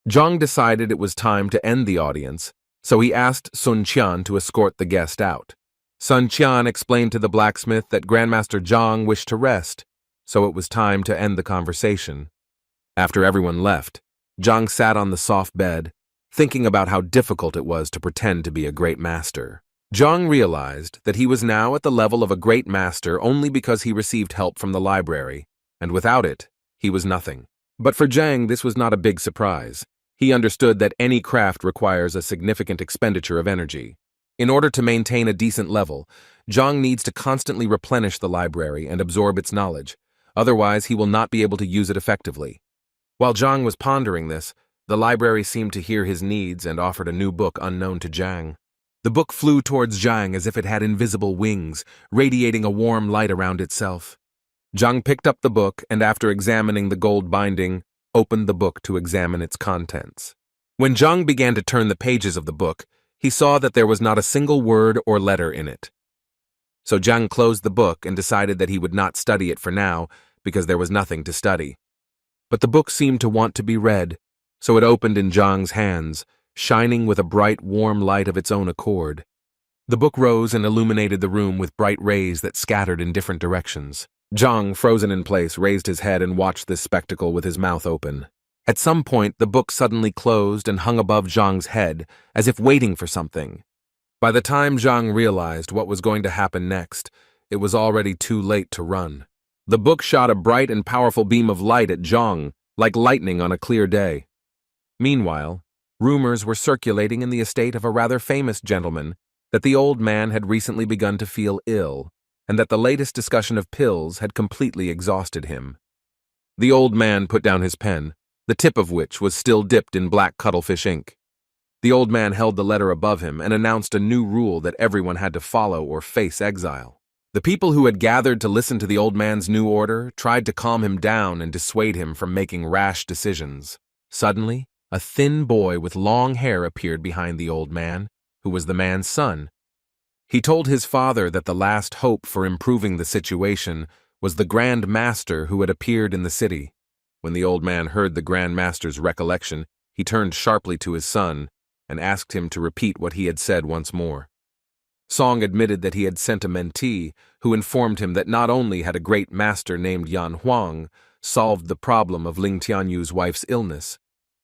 Zhang decided it was time to end the audience, so he asked Sun Qian to escort the guest out. Sun Qian explained to the blacksmith that Grandmaster Zhang wished to rest, so it was time to end the conversation. After everyone left, Zhang sat on the soft bed, thinking about how difficult it was to pretend to be a great master. Zhang realized that he was now at the level of a great master only because he received help from the library, and without it, he was nothing. But for Zhang, this was not a big surprise. He understood that any craft requires a significant expenditure of energy. In order to maintain a decent level, Zhang needs to constantly replenish the library and absorb its knowledge, otherwise he will not be able to use it effectively. While Zhang was pondering this, the library seemed to hear his needs and offered a new book unknown to Zhang. The book flew towards Zhang as if it had invisible wings, radiating a warm light around itself. Zhang picked up the book and, after examining the gold binding, opened the book to examine its contents. When Zhang began to turn the pages of the book, he saw that there was not a single word or letter in it. So Zhang closed the book and decided that he would not study it for now because there was nothing to study. But the book seemed to want to be read, so it opened in Zhang's hands, shining with a bright, warm light of its own accord. The book rose and illuminated the room with bright rays that scattered in different directions. Zhang, frozen in place, raised his head and watched this spectacle with his mouth open. At some point, the book suddenly closed and hung above Zhang's head, as if waiting for something. By the time Zhang realized what was going to happen next, it was already too late to run. The book shot a bright and powerful beam of light at Zhang, like lightning on a clear day. Meanwhile, rumors were circulating in the estate of a rather famous gentleman that the old man had recently begun to feel ill, and that the latest discussion of pills had completely exhausted him. The old man put down his pen, the tip of which was still dipped in black cuttlefish ink. The old man held the letter above him and announced a new rule that everyone had to follow or face exile. The people who had gathered to listen to the old man's new order tried to calm him down and dissuade him from making rash decisions. Suddenly, a thin boy with long hair appeared behind the old man, who was the man's son. He told his father that the last hope for improving the situation was the Grand Master who had appeared in the city. When the old man heard the Grand Master's recollection, he turned sharply to his son and asked him to repeat what he had said once more. Song admitted that he had sent a mentee who informed him that not only had a great master named Yan Huang solved the problem of Ling Tianyu's wife's illness,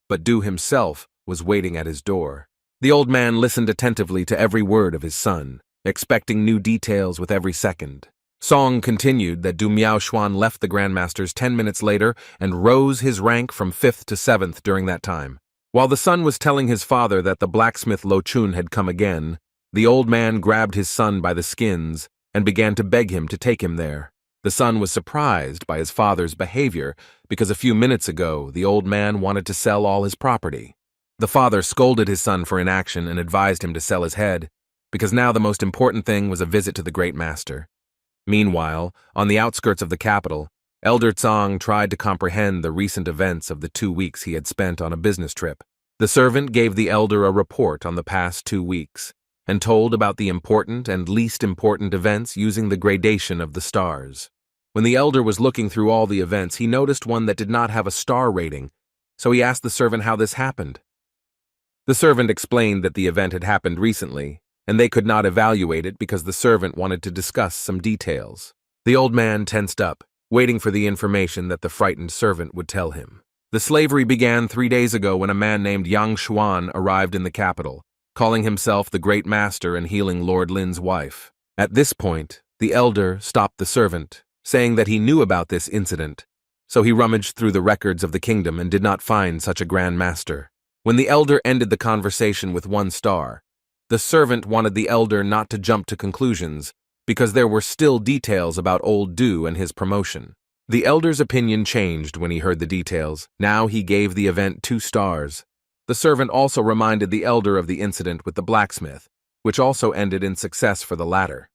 but Du himself was waiting at his door. The old man listened attentively to every word of his son, expecting new details with every second. Song continued that Du Miaoshuan left the Grandmasters 10 minutes later and rose his rank from 5th to 7th during that time. While the son was telling his father that the blacksmith Lo Chun had come again, the old man grabbed his son by the skins and began to beg him to take him there. The son was surprised by his father's behavior because a few minutes ago the old man wanted to sell all his property. The father scolded his son for inaction and advised him to sell his head, because now the most important thing was a visit to the great master. Meanwhile, on the outskirts of the capital, Elder Tsang tried to comprehend the recent events of the 2 weeks he had spent on a business trip. The servant gave the elder a report on the past 2 weeks, and told about the important and least important events using the gradation of the stars. When the elder was looking through all the events, he noticed one that did not have a star rating, so he asked the servant how this happened. The servant explained that the event had happened recently, and they could not evaluate it because the servant wanted to discuss some details. The old man tensed up, waiting for the information that the frightened servant would tell him. The slavery began 3 days ago when a man named Yang Xuan arrived in the capital, calling himself the Great Master and healing Lord Lin's wife. At this point, the elder stopped the servant, saying that he knew about this incident, so he rummaged through the records of the kingdom and did not find such a Grand Master. When the elder ended the conversation with 1 star, the servant wanted the elder not to jump to conclusions, because there were still details about old Du and his promotion. The elder's opinion changed when he heard the details. Now he gave the event 2 stars. The servant also reminded the elder of the incident with the blacksmith, which also ended in success for the latter.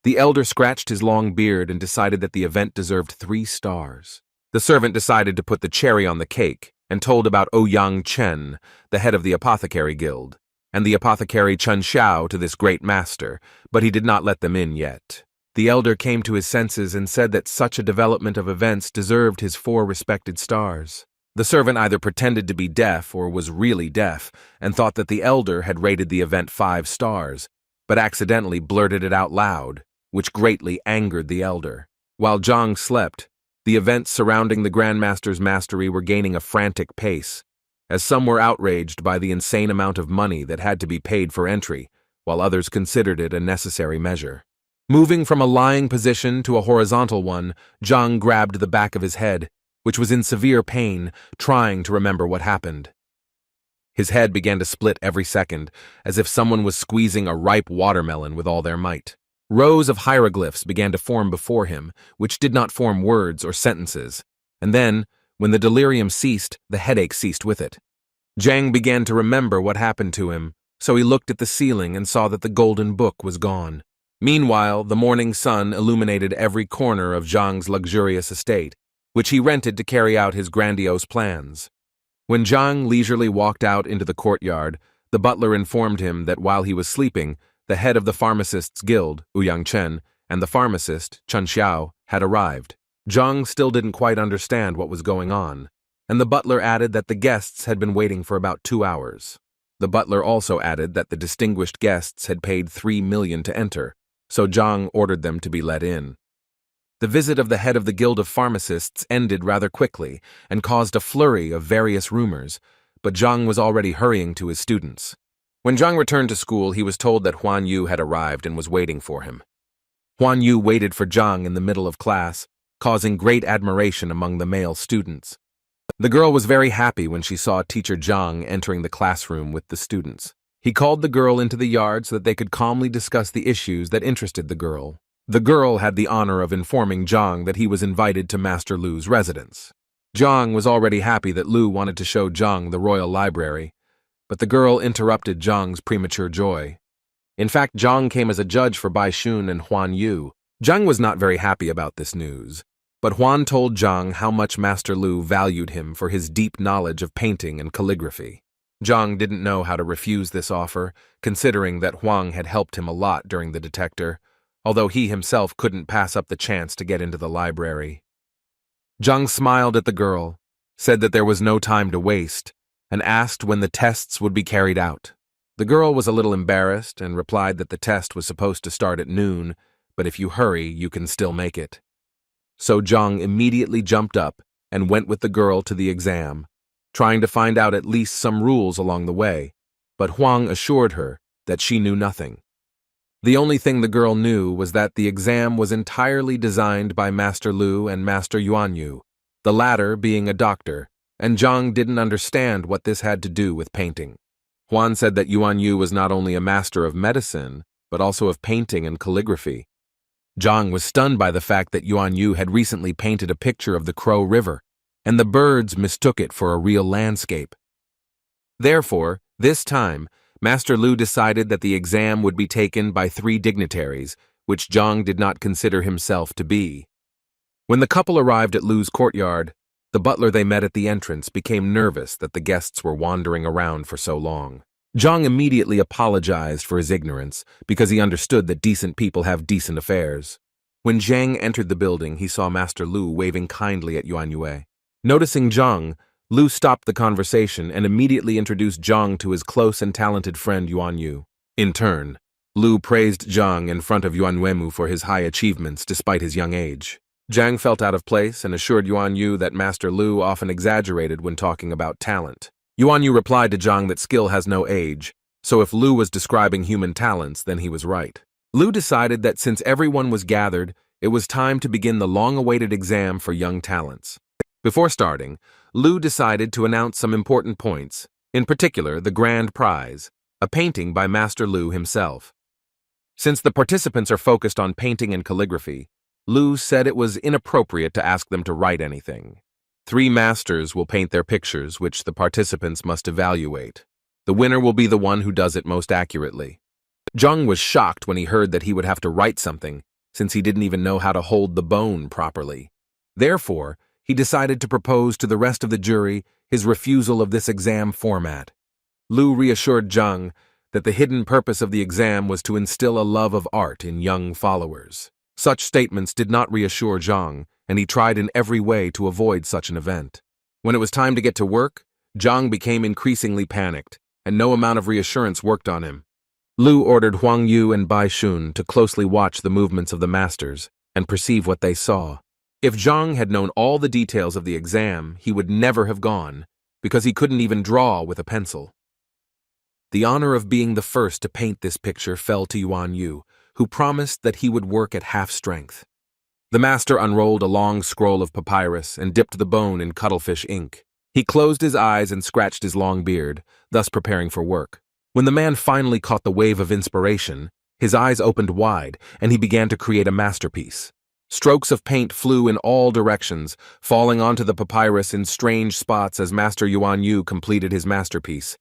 The elder scratched his long beard and decided that the event deserved 3 stars. The servant decided to put the cherry on the cake and told about Ouyang Chen, the head of the apothecary guild, and the apothecary Chen Xiao to this great master, but he did not let them in yet. The elder came to his senses and said that such a development of events deserved his 4 respected stars. The servant either pretended to be deaf or was really deaf and thought that the elder had rated the event 5 stars, but accidentally blurted it out loud, which greatly angered the elder. While Zhang slept, the events surrounding the Grandmaster's mastery were gaining a frantic pace, as some were outraged by the insane amount of money that had to be paid for entry, while others considered it a necessary measure. Moving from a lying position to a horizontal one, Zhang grabbed the back of his head, which was in severe pain, trying to remember what happened. His head began to split every second, as if someone was squeezing a ripe watermelon with all their might. Rows of hieroglyphs began to form before him, which did not form words or sentences, and then, when the delirium ceased, the headache ceased with it. Zhang began to remember what happened to him, so he looked at the ceiling and saw that the golden book was gone. Meanwhile, the morning sun illuminated every corner of Zhang's luxurious estate, which he rented to carry out his grandiose plans. When Zhang leisurely walked out into the courtyard, the butler informed him that while he was sleeping, the head of the pharmacists' guild, Ouyang Chen, and the pharmacist, Chen Xiao, had arrived. Zhang still didn't quite understand what was going on, and the butler added that the guests had been waiting for about 2 hours. The butler also added that the distinguished guests had paid 3 million to enter, so Zhang ordered them to be let in. The visit of the head of the Guild of Pharmacists ended rather quickly and caused a flurry of various rumors, but Zhang was already hurrying to his students. When Zhang returned to school, he was told that Huan Yu had arrived and was waiting for him. Huan Yu waited for Zhang in the middle of class, causing great admiration among the male students. The girl was very happy when she saw teacher Zhang entering the classroom with the students. He called the girl into the yard so that they could calmly discuss the issues that interested the girl. The girl had the honor of informing Zhang that he was invited to Master Lu's residence. Zhang was already happy that Lu wanted to show Zhang the royal library, but the girl interrupted Zhang's premature joy. In fact, Zhang came as a judge for Bai Shun and Huan Yu. Zhang was not very happy about this news, but Huan told Zhang how much Master Lu valued him for his deep knowledge of painting and calligraphy. Zhang didn't know how to refuse this offer, considering that Huang had helped him a lot during the detector, although he himself couldn't pass up the chance to get into the library. Zhang smiled at the girl, said that there was no time to waste, and asked when the tests would be carried out. The girl was a little embarrassed and replied that the test was supposed to start at noon, but if you hurry, you can still make it. So Zhang immediately jumped up and went with the girl to the exam, trying to find out at least some rules along the way, but Huang assured her that she knew nothing. The only thing the girl knew was that the exam was entirely designed by Master Lu and Master Yuan Yu, the latter being a doctor, and Zhang didn't understand what this had to do with painting. Huan said that Yuan Yu was not only a master of medicine, but also of painting and calligraphy. Zhang was stunned by the fact that Yuan Yu had recently painted a picture of the Crow River, and the birds mistook it for a real landscape. Therefore, this time, Master Lu decided that the exam would be taken by 3 dignitaries, which Zhang did not consider himself to be. When the couple arrived at Lu's courtyard, the butler they met at the entrance became nervous that the guests were wandering around for so long. Zhang immediately apologized for his ignorance because he understood that decent people have decent affairs. When Zhang entered the building, he saw Master Lu waving kindly at Yuan Yue. Noticing Zhang, Lu stopped the conversation and immediately introduced Zhang to his close and talented friend Yuan Yu. In turn, Lu praised Zhang in front of Yuan Yuemu for his high achievements despite his young age. Zhang felt out of place and assured Yuan Yu that Master Lu often exaggerated when talking about talent. Yuan Yu replied to Zhang that skill has no age, so if Lu was describing human talents, then he was right. Lu decided that since everyone was gathered, it was time to begin the long-awaited exam for young talents. Before starting, Lu decided to announce some important points, in particular the grand prize, a painting by Master Lu himself. Since the participants are focused on painting and calligraphy, Lu said it was inappropriate to ask them to write anything. 3 masters will paint their pictures, which the participants must evaluate. The winner will be the one who does it most accurately. Zhang was shocked when he heard that he would have to write something, since he didn't even know how to hold the bone properly. Therefore, he decided to propose to the rest of the jury his refusal of this exam format. Lu reassured Zhang that the hidden purpose of the exam was to instill a love of art in young followers. Such statements did not reassure Zhang, and he tried in every way to avoid such an event. When it was time to get to work, Zhang became increasingly panicked, and no amount of reassurance worked on him. Lu ordered Huang Yu and Bai Shun to closely watch the movements of the masters and perceive what they saw. If Zhang had known all the details of the exam, he would never have gone, because he couldn't even draw with a pencil. The honor of being the first to paint this picture fell to Yuan Yu, who promised that he would work at half strength. The master unrolled a long scroll of papyrus and dipped the bone in cuttlefish ink. He closed his eyes and scratched his long beard, thus preparing for work. When the man finally caught the wave of inspiration, his eyes opened wide, and he began to create a masterpiece. Strokes of paint flew in all directions, falling onto the papyrus in strange spots as Master Yuan Yu completed his masterpiece.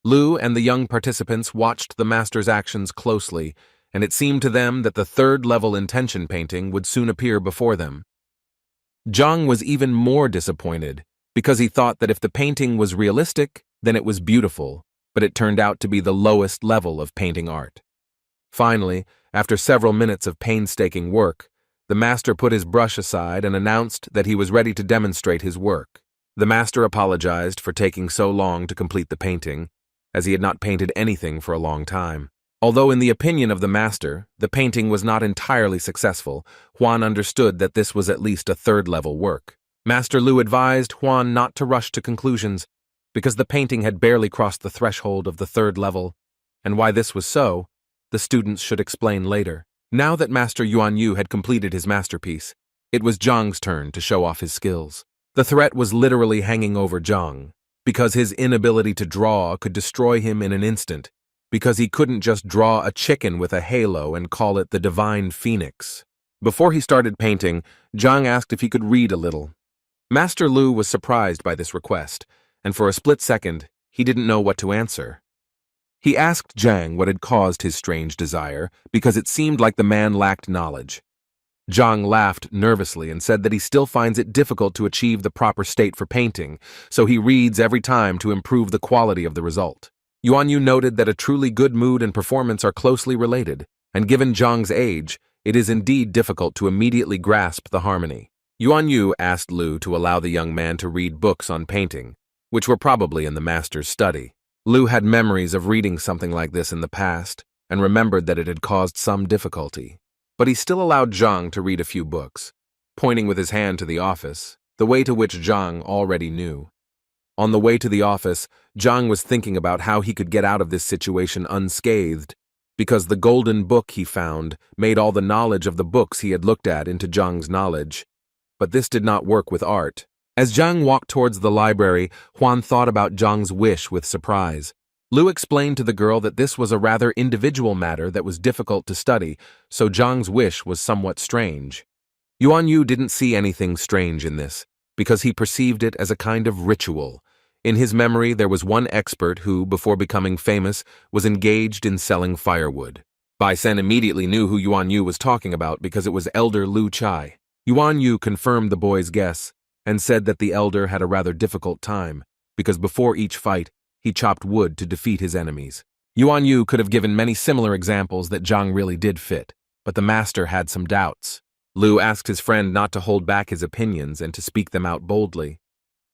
Lu and the young participants watched the master's actions closely, and it seemed to them that the third-level intention painting would soon appear before them. Zhang was even more disappointed, because he thought that if the painting was realistic, then it was beautiful, but it turned out to be the lowest level of painting art. Finally, after several minutes of painstaking work, the master put his brush aside and announced that he was ready to demonstrate his work. The master apologized for taking so long to complete the painting, as he had not painted anything for a long time. Although in the opinion of the master, the painting was not entirely successful, Huan understood that this was at least a third-level work. Master Lu advised Huan not to rush to conclusions, because the painting had barely crossed the threshold of the third level, and why this was so, the students should explain later. Now that Master Yuan Yu had completed his masterpiece, it was Zhang's turn to show off his skills. The threat was literally hanging over Zhang, because his inability to draw could destroy him in an instant, because he couldn't just draw a chicken with a halo and call it the Divine Phoenix. Before he started painting, Zhang asked if he could read a little. Master Lu was surprised by this request, and for a split second, he didn't know what to answer. He asked Zhang what had caused his strange desire, because it seemed like the man lacked knowledge. Zhang laughed nervously and said that he still finds it difficult to achieve the proper state for painting, so he reads every time to improve the quality of the result. Yuan Yu noted that a truly good mood and performance are closely related, and given Zhang's age, it is indeed difficult to immediately grasp the harmony. Yuan Yu asked Lu to allow the young man to read books on painting, which were probably in the master's study. Lu had memories of reading something like this in the past, and remembered that it had caused some difficulty. But he still allowed Zhang to read a few books, pointing with his hand to the office, the way to which Zhang already knew. On the way to the office, Zhang was thinking about how he could get out of this situation unscathed, because the golden book he found made all the knowledge of the books he had looked at into Zhang's knowledge. But this did not work with art. As Zhang walked towards the library, Huan thought about Zhang's wish with surprise. Lu explained to the girl that this was a rather individual matter that was difficult to study, so Zhang's wish was somewhat strange. Yuan Yu didn't see anything strange in this, because he perceived it as a kind of ritual. In his memory, there was one expert who, before becoming famous, was engaged in selling firewood. Bai Sen immediately knew who Yuan Yu was talking about because it was Elder Lu Chai. Yuan Yu confirmed the boy's guess, and said that the elder had a rather difficult time, because before each fight, he chopped wood to defeat his enemies. Yuan Yu could have given many similar examples that Zhang really did fit, but the master had some doubts. Lu asked his friend not to hold back his opinions and to speak them out boldly.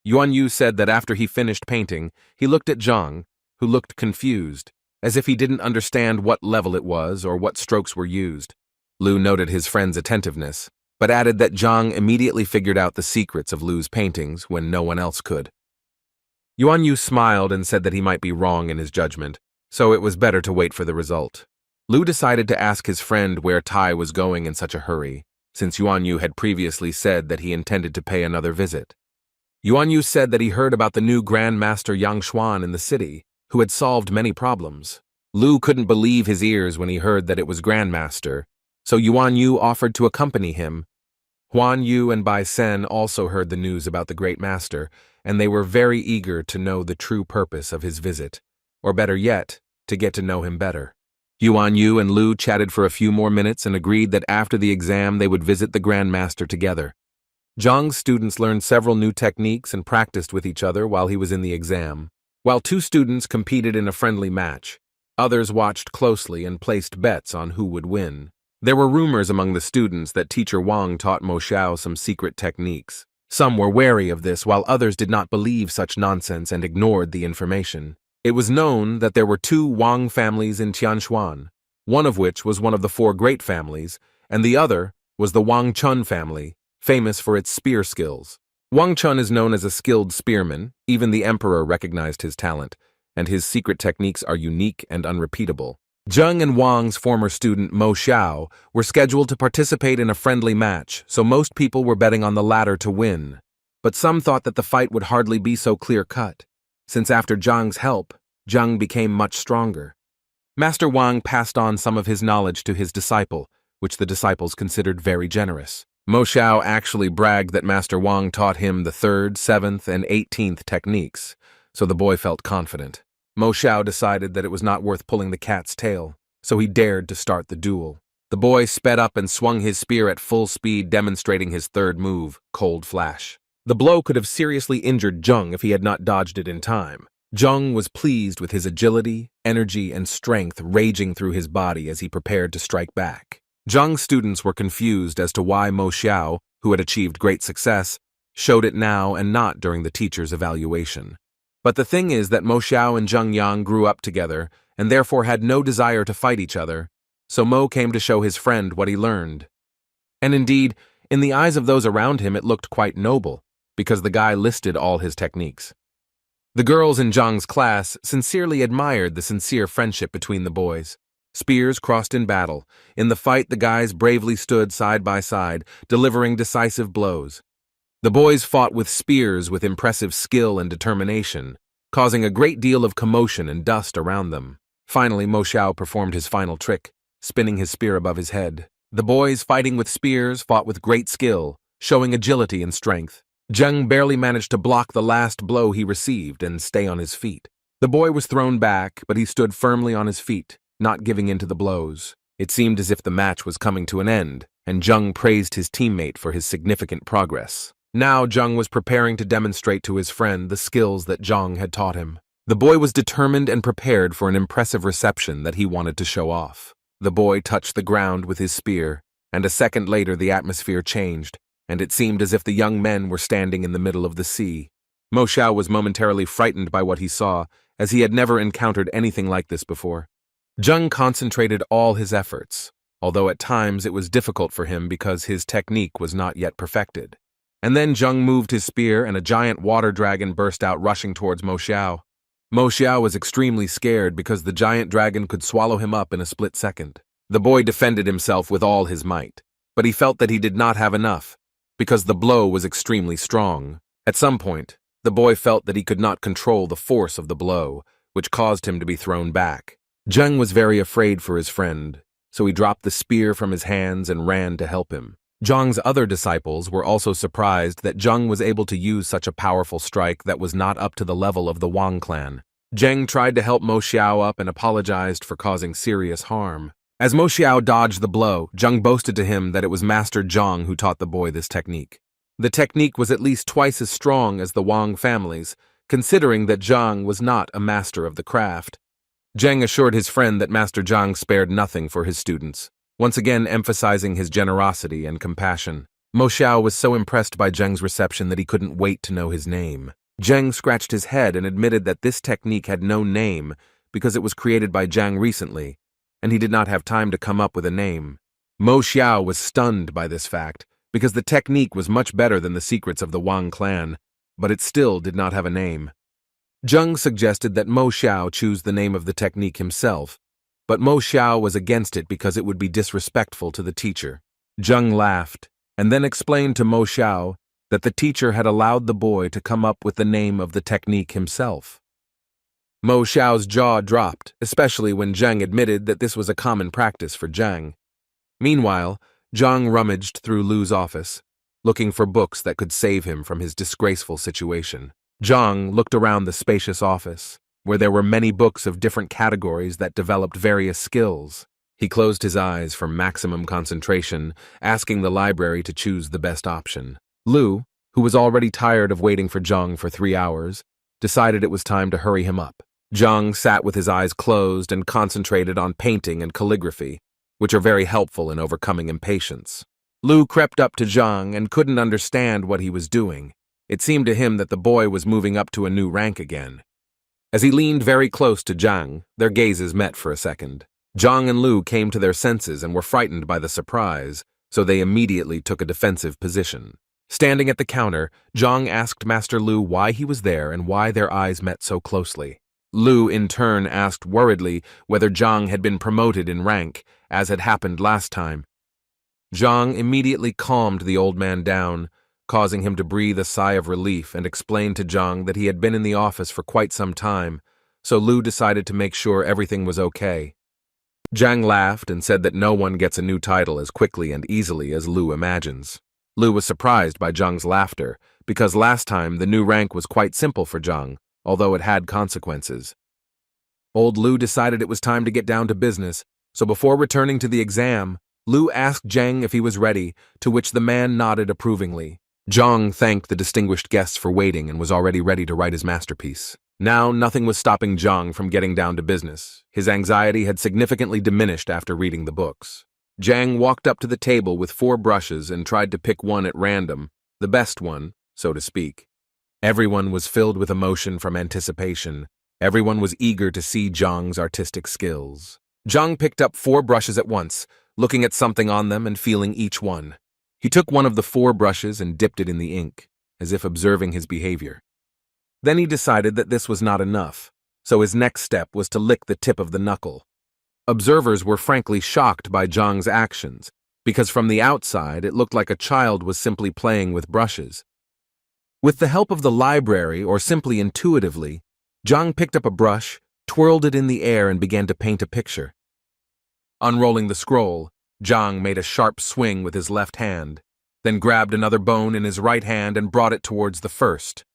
Yuan Yu said that after he finished painting, he looked at Zhang, who looked confused, as if he didn't understand what level it was or what strokes were used. Lu noted his friend's attentiveness, but added that Zhang immediately figured out the secrets of Lu's paintings when no one else could. Yuan Yu smiled and said that he might be wrong in his judgment, so it was better to wait for the result. Lu decided to ask his friend where Tai was going in such a hurry, since Yuan Yu had previously said that he intended to pay another visit. Yuan Yu said that he heard about the new Grand Master Yang Xuan in the city, who had solved many problems. Lu couldn't believe his ears when he heard that it was Grand Master, so Yuan Yu offered to accompany him. Huan Yu and Bai Sen also heard the news about the great master, and they were very eager to know the true purpose of his visit, or better yet, to get to know him better. Yuan Yu and Lu chatted for a few more minutes and agreed that after the exam they would visit the Grand Master together. Zhang's students learned several new techniques and practiced with each other while he was in the exam. While two students competed in a friendly match, others watched closely and placed bets on who would win. There were rumors among the students that Teacher Wang taught Mo Xiao some secret techniques. Some were wary of this, while others did not believe such nonsense and ignored the information. It was known that there were two Wang families in Tianshuan, one of which was one of the four great families, and the other was the Wang Chun family, famous for its spear skills. Wang Chun is known as a skilled spearman. Even the emperor recognized his talent, and his secret techniques are unique and unrepeatable. Zheng and Wang's former student Mo Xiao were scheduled to participate in a friendly match, so most people were betting on the latter to win. But some thought that the fight would hardly be so clear-cut, since after Zhang's help, Zheng became much stronger. Master Wang passed on some of his knowledge to his disciple, which the disciples considered very generous. Mo Xiao actually bragged that Master Wang taught him the 3rd, 7th, and 18th techniques, so the boy felt confident. Mo Xiao decided that it was not worth pulling the cat's tail, so he dared to start the duel. The boy sped up and swung his spear at full speed, demonstrating his 3rd move, Cold Flash. The blow could have seriously injured Zheng if he had not dodged it in time. Zheng was pleased with his agility, energy, and strength raging through his body as he prepared to strike back. Zheng's students were confused as to why Mo Xiao, who had achieved great success, showed it now and not during the teacher's evaluation. But the thing is that Mo Xiao and Zheng Yang grew up together and therefore had no desire to fight each other, so Mo came to show his friend what he learned. And indeed, in the eyes of those around him it looked quite noble, because the guy listed all his techniques. The girls in Zhang's class sincerely admired the sincere friendship between the boys. Spears crossed in battle. In the fight, the guys bravely stood side by side, delivering decisive blows. The boys fought with spears with impressive skill and determination, causing a great deal of commotion and dust around them. Finally, Mo Xiao performed his final trick, spinning his spear above his head. The boys fighting with spears fought with great skill, showing agility and strength. Zheng barely managed to block the last blow he received and stay on his feet. The boy was thrown back, but he stood firmly on his feet, not giving in to the blows. It seemed as if the match was coming to an end, and Zheng praised his teammate for his significant progress. Now Zheng was preparing to demonstrate to his friend the skills that Zheng had taught him. The boy was determined and prepared for an impressive reception that he wanted to show off. The boy touched the ground with his spear, and a second later the atmosphere changed, and it seemed as if the young men were standing in the middle of the sea. Mo Xiao was momentarily frightened by what he saw, as he had never encountered anything like this before. Zheng concentrated all his efforts, although at times it was difficult for him because his technique was not yet perfected. And then Zheng moved his spear and a giant water dragon burst out rushing towards Mo Xiao. Mo Xiao was extremely scared because the giant dragon could swallow him up in a split second. The boy defended himself with all his might, but he felt that he did not have enough, because the blow was extremely strong. At some point, the boy felt that he could not control the force of the blow, which caused him to be thrown back. Zheng was very afraid for his friend, so he dropped the spear from his hands and ran to help him. Zheng's other disciples were also surprised that Zheng was able to use such a powerful strike that was not up to the level of the Wang clan. Zheng tried to help Mo Xiao up and apologized for causing serious harm. As Mo Xiao dodged the blow, Zheng boasted to him that it was Master Zhang who taught the boy this technique. The technique was at least twice as strong as the Wang family's, considering that Zhang was not a master of the craft. Zheng assured his friend that Master Zhang spared nothing for his students, once again emphasizing his generosity and compassion. Mo Xiao was so impressed by Zheng's reception that he couldn't wait to know his name. Zheng scratched his head and admitted that this technique had no name because it was created by Zhang recently, and he did not have time to come up with a name. Mo Xiao was stunned by this fact, because the technique was much better than the secrets of the Wang clan, but it still did not have a name. Zheng suggested that Mo Xiao choose the name of the technique himself, but Mo Xiao was against it because it would be disrespectful to the teacher. Zheng laughed, and then explained to Mo Xiao that the teacher had allowed the boy to come up with the name of the technique himself. Mo Xiao's jaw dropped, especially when Zheng admitted that this was a common practice for Zheng. Meanwhile, Zheng rummaged through Lu's office, looking for books that could save him from his disgraceful situation. Zheng looked around the spacious office, where there were many books of different categories that developed various skills. He closed his eyes for maximum concentration, asking the library to choose the best option. Lu, who was already tired of waiting for Zheng for 3 hours, decided it was time to hurry him up. Zheng sat with his eyes closed and concentrated on painting and calligraphy, which are very helpful in overcoming impatience. Lu crept up to Zheng and couldn't understand what he was doing. It seemed to him that the boy was moving up to a new rank again. As he leaned very close to Zheng, their gazes met for a second. Zheng and Lu came to their senses and were frightened by the surprise, so they immediately took a defensive position. Standing at the counter, Zheng asked Master Lu why he was there and why their eyes met so closely. Lu, in turn, asked worriedly whether Zhang had been promoted in rank, as had happened last time. Zhang immediately calmed the old man down, causing him to breathe a sigh of relief and explained to Zhang that he had been in the office for quite some time, so Lu decided to make sure everything was okay. Zhang laughed and said that no one gets a new title as quickly and easily as Lu imagines. Lu was surprised by Zhang's laughter, because last time the new rank was quite simple for Zhang, although it had consequences. Old Lu decided it was time to get down to business, so before returning to the exam, Lu asked Zhang if he was ready, to which the man nodded approvingly. Zhang thanked the distinguished guests for waiting and was already ready to write his masterpiece. Now, nothing was stopping Zhang from getting down to business. His anxiety had significantly diminished after reading the books. Zhang walked up to the table with 4 brushes and tried to pick one at random, the best one, so to speak. Everyone was filled with emotion from anticipation. Everyone was eager to see Zhang's artistic skills. Zhang picked up 4 brushes at once, looking at something on them and feeling each one. He took one of the 4 brushes and dipped it in the ink, as if observing his behavior. Then he decided that this was not enough, so his next step was to lick the tip of the knuckle. Observers were frankly shocked by Zhang's actions, because from the outside it looked like a child was simply playing with brushes. With the help of the library, or simply intuitively, Zhang picked up a brush, twirled it in the air and began to paint a picture. Unrolling the scroll, Zhang made a sharp swing with his left hand, then grabbed another bone in his right hand and brought it towards the first.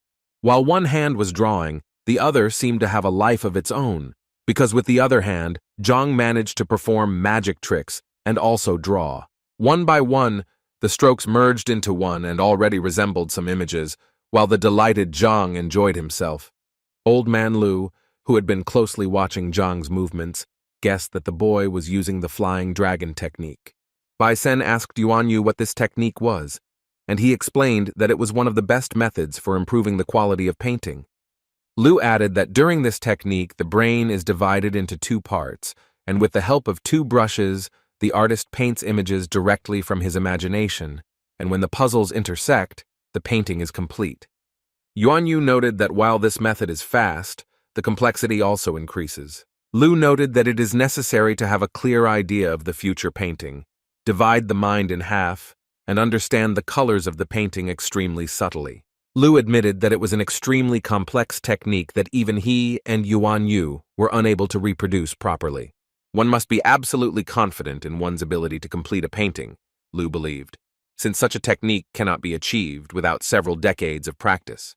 While one hand was drawing, the other seemed to have a life of its own, because with the other hand, Zhang managed to perform magic tricks and also draw. One by one, the strokes merged into one and already resembled some images, while the delighted Zhang enjoyed himself. Old man Lu, who had been closely watching Zhang's movements, guessed that the boy was using the flying dragon technique. Bai Sen asked Yuan Yu what this technique was, and he explained that it was one of the best methods for improving the quality of painting. Lu added that during this technique, the brain is divided into 2 parts, and with the help of 2 brushes, the artist paints images directly from his imagination, and when the puzzles intersect, the painting is complete. Yuan Yu noted that while this method is fast, the complexity also increases. Lu noted that it is necessary to have a clear idea of the future painting, divide the mind in half, and understand the colors of the painting extremely subtly. Lu admitted that it was an extremely complex technique that even he and Yuan Yu were unable to reproduce properly. One must be absolutely confident in one's ability to complete a painting, Lu believed, since such a technique cannot be achieved without several decades of practice.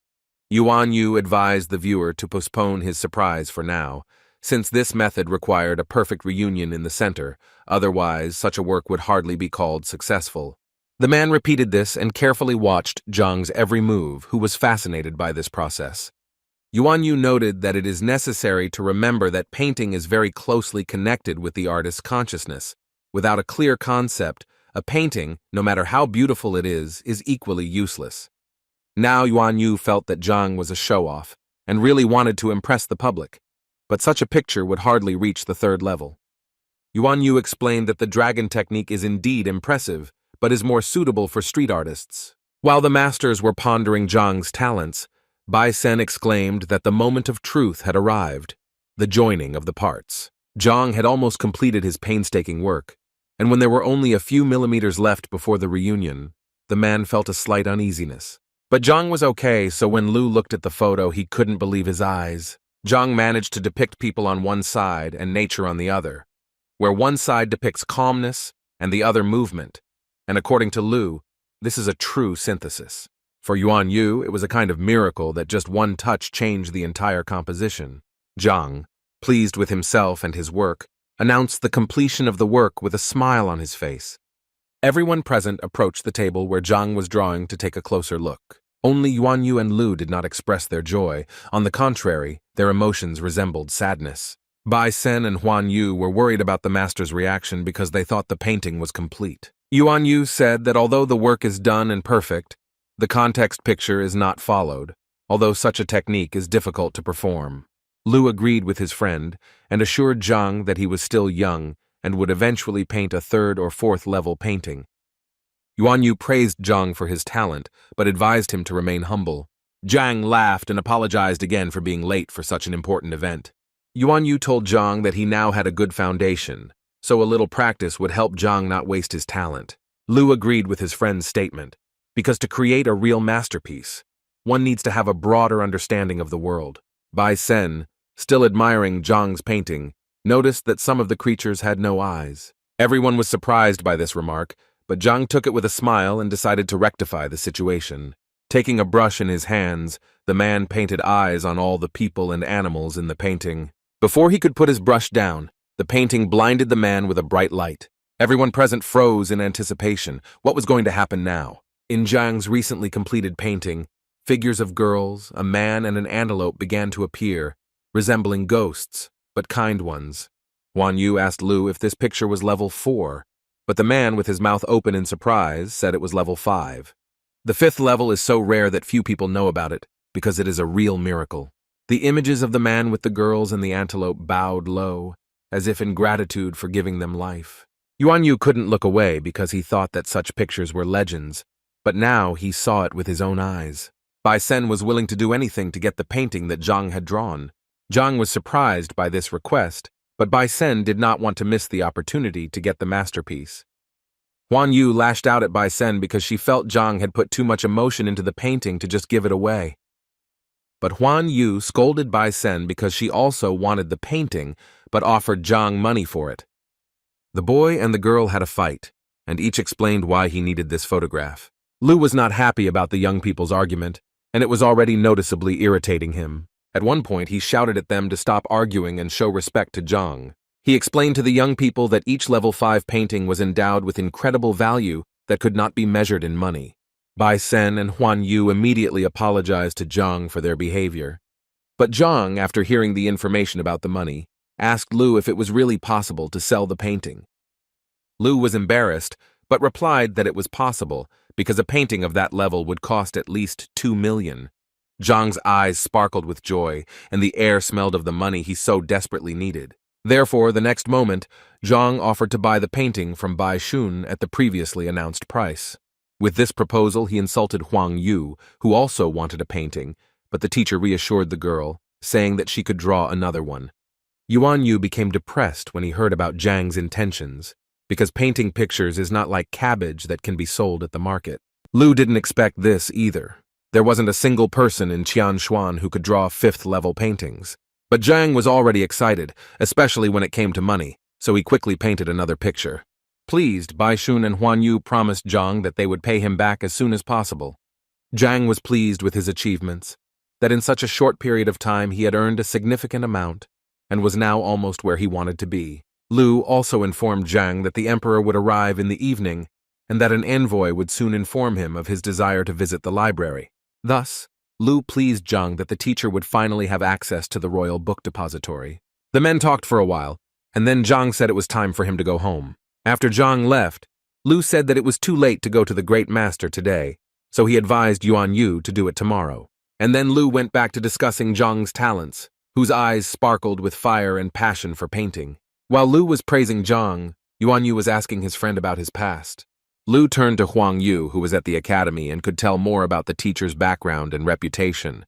Yuan Yu advised the viewer to postpone his surprise for now, since this method required a perfect reunion in the center, otherwise such a work would hardly be called successful. The man repeated this and carefully watched Zhang's every move, who was fascinated by this process. Yuan Yu noted that it is necessary to remember that painting is very closely connected with the artist's consciousness. Without a clear concept, a painting, no matter how beautiful it is equally useless. Now Yuan Yu felt that Zhang was a show-off and really wanted to impress the public, but such a picture would hardly reach the 3rd level. Yuan Yu explained that the dragon technique is indeed impressive, but is more suitable for street artists. While the masters were pondering Zhang's talents, Bai Sen exclaimed that the moment of truth had arrived, the joining of the parts. Zhang had almost completed his painstaking work, and when there were only a few millimeters left before the reunion, the man felt a slight uneasiness. But Zhang was okay, so when Lu looked at the photo, he couldn't believe his eyes. Zhang managed to depict people on one side and nature on the other, where one side depicts calmness and the other movement. And according to Lu, this is a true synthesis. For Yuan Yu, it was a kind of miracle that just one touch changed the entire composition. Zhang, pleased with himself and his work, announced the completion of the work with a smile on his face. Everyone present approached the table where Zhang was drawing to take a closer look. Only Yuan Yu and Lu did not express their joy. On the contrary, their emotions resembled sadness. Bai Sen and Huan Yu were worried about the master's reaction because they thought the painting was complete. Yuan Yu said that although the work is done and perfect, the context picture is not followed, although such a technique is difficult to perform. Lu agreed with his friend and assured Zhang that he was still young and would eventually paint a 3rd or 4th level painting. Yuan Yu praised Zhang for his talent, but advised him to remain humble. Zhang laughed and apologized again for being late for such an important event. Yuan Yu told Zhang that he now had a good foundation, so a little practice would help Zhang not waste his talent. Lu agreed with his friend's statement, because to create a real masterpiece, one needs to have a broader understanding of the world. Bai Sen, still admiring Zhang's painting, noticed that some of the creatures had no eyes. Everyone was surprised by this remark, but Zhang took it with a smile and decided to rectify the situation. Taking a brush in his hands, the man painted eyes on all the people and animals in the painting. Before he could put his brush down, the painting blinded the man with a bright light. Everyone present froze in anticipation. What was going to happen now? In Zhang's recently completed painting, figures of girls, a man, and an antelope began to appear, resembling ghosts, but kind ones. Huan Yu asked Lu if this picture was level 4, but the man, with his mouth open in surprise, said it was level 5. The 5th level is so rare that few people know about it, because it is a real miracle. The images of the man with the girls and the antelope bowed low, as if in gratitude for giving them life. Yuan Yu couldn't look away because he thought that such pictures were legends, but now he saw it with his own eyes. Bai Sen was willing to do anything to get the painting that Zhang had drawn. Zhang was surprised by this request, but Bai Sen did not want to miss the opportunity to get the masterpiece. Huan Yu lashed out at Bai Sen because she felt Zhang had put too much emotion into the painting to just give it away. But Huan Yu scolded Bai Sen because she also wanted the painting, but offered Zhang money for it. The boy and the girl had a fight, and each explained why he needed this photograph. Lu was not happy about the young people's argument, and it was already noticeably irritating him. At one point, he shouted at them to stop arguing and show respect to Zhang. He explained to the young people that each level 5 painting was endowed with incredible value that could not be measured in money. Bai Sen and Huan Yu immediately apologized to Zhang for their behavior. But Zhang, after hearing the information about the money, asked Lu if it was really possible to sell the painting. Lu was embarrassed, but replied that it was possible because a painting of that level would cost at least 2 million. Zhang's eyes sparkled with joy, and the air smelled of the money he so desperately needed. Therefore, the next moment, Zhang offered to buy the painting from Bai Shun at the previously announced price. With this proposal, he insulted Huang Yu, who also wanted a painting, but the teacher reassured the girl, saying that she could draw another one. Yuan Yu became depressed when he heard about Zhang's intentions, because painting pictures is not like cabbage that can be sold at the market. Lu didn't expect this either. There wasn't a single person in Qianshuan who could draw 5th-level paintings. But Zhang was already excited, especially when it came to money, so he quickly painted another picture. Pleased, Bai Shun and Huan Yu promised Zhang that they would pay him back as soon as possible. Zhang was pleased with his achievements, that in such a short period of time he had earned a significant amount, and was now almost where he wanted to be. Lu also informed Zhang that the emperor would arrive in the evening, and that an envoy would soon inform him of his desire to visit the library. Thus, Lu pleased Zhang that the teacher would finally have access to the royal book depository. The men talked for a while, and then Zhang said it was time for him to go home. After Zhang left, Lu said that it was too late to go to the Great Master today, so he advised Yuan Yu to do it tomorrow. And then Lu went back to discussing Zhang's talents, whose eyes sparkled with fire and passion for painting. While Lu was praising Zhang, Yuan Yu was asking his friend about his past. Lu turned to Huang Yu, who was at the academy and could tell more about the teacher's background and reputation.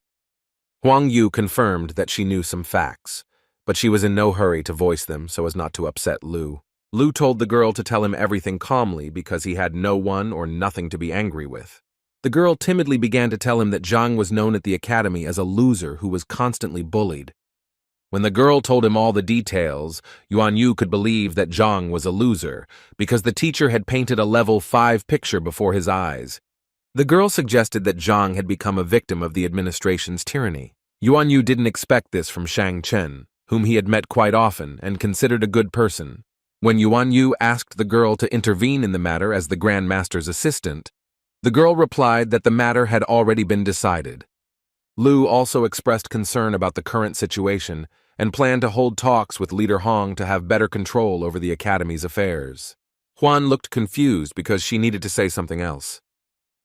Huang Yu confirmed that she knew some facts, but she was in no hurry to voice them so as not to upset Lu. Lu told the girl to tell him everything calmly because he had no one or nothing to be angry with. The girl timidly began to tell him that Zhang was known at the academy as a loser who was constantly bullied. When the girl told him all the details, Yuan Yu could believe that Zhang was a loser, because the teacher had painted a level 5 picture before his eyes. The girl suggested that Zhang had become a victim of the administration's tyranny. Yuan Yu didn't expect this from Shang Chen, whom he had met quite often and considered a good person. When Yuan Yu asked the girl to intervene in the matter as the Grand Master's assistant, the girl replied that the matter had already been decided. Lu also expressed concern about the current situation and planned to hold talks with Leader Hong to have better control over the academy's affairs. Huan looked confused because she needed to say something else.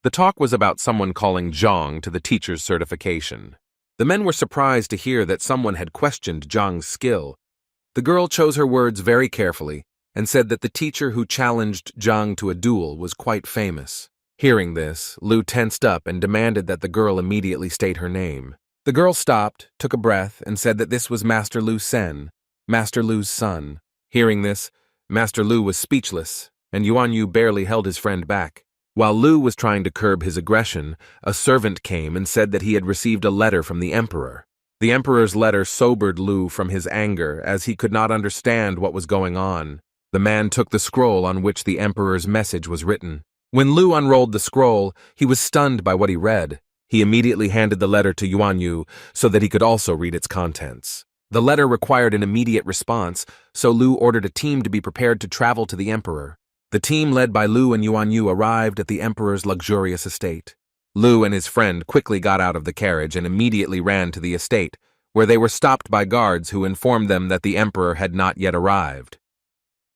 The talk was about someone calling Zhang to the teacher's certification. The men were surprised to hear that someone had questioned Zhang's skill. The girl chose her words very carefully and said that the teacher who challenged Zhang to a duel was quite famous. Hearing this, Lu tensed up and demanded that the girl immediately state her name. The girl stopped, took a breath, and said that this was Master Lu Sen, Master Lu's son. Hearing this, Master Lu was speechless, and Yuan Yu barely held his friend back. While Lu was trying to curb his aggression, a servant came and said that he had received a letter from the emperor. The emperor's letter sobered Lu from his anger, as he could not understand what was going on. The man took the scroll on which the emperor's message was written. When Lu unrolled the scroll, he was stunned by what he read. He immediately handed the letter to Yuan Yu so that he could also read its contents. The letter required an immediate response, so Lu ordered a team to be prepared to travel to the emperor. The team led by Lu and Yuan Yu arrived at the emperor's luxurious estate. Lu and his friend quickly got out of the carriage and immediately ran to the estate, where they were stopped by guards who informed them that the emperor had not yet arrived.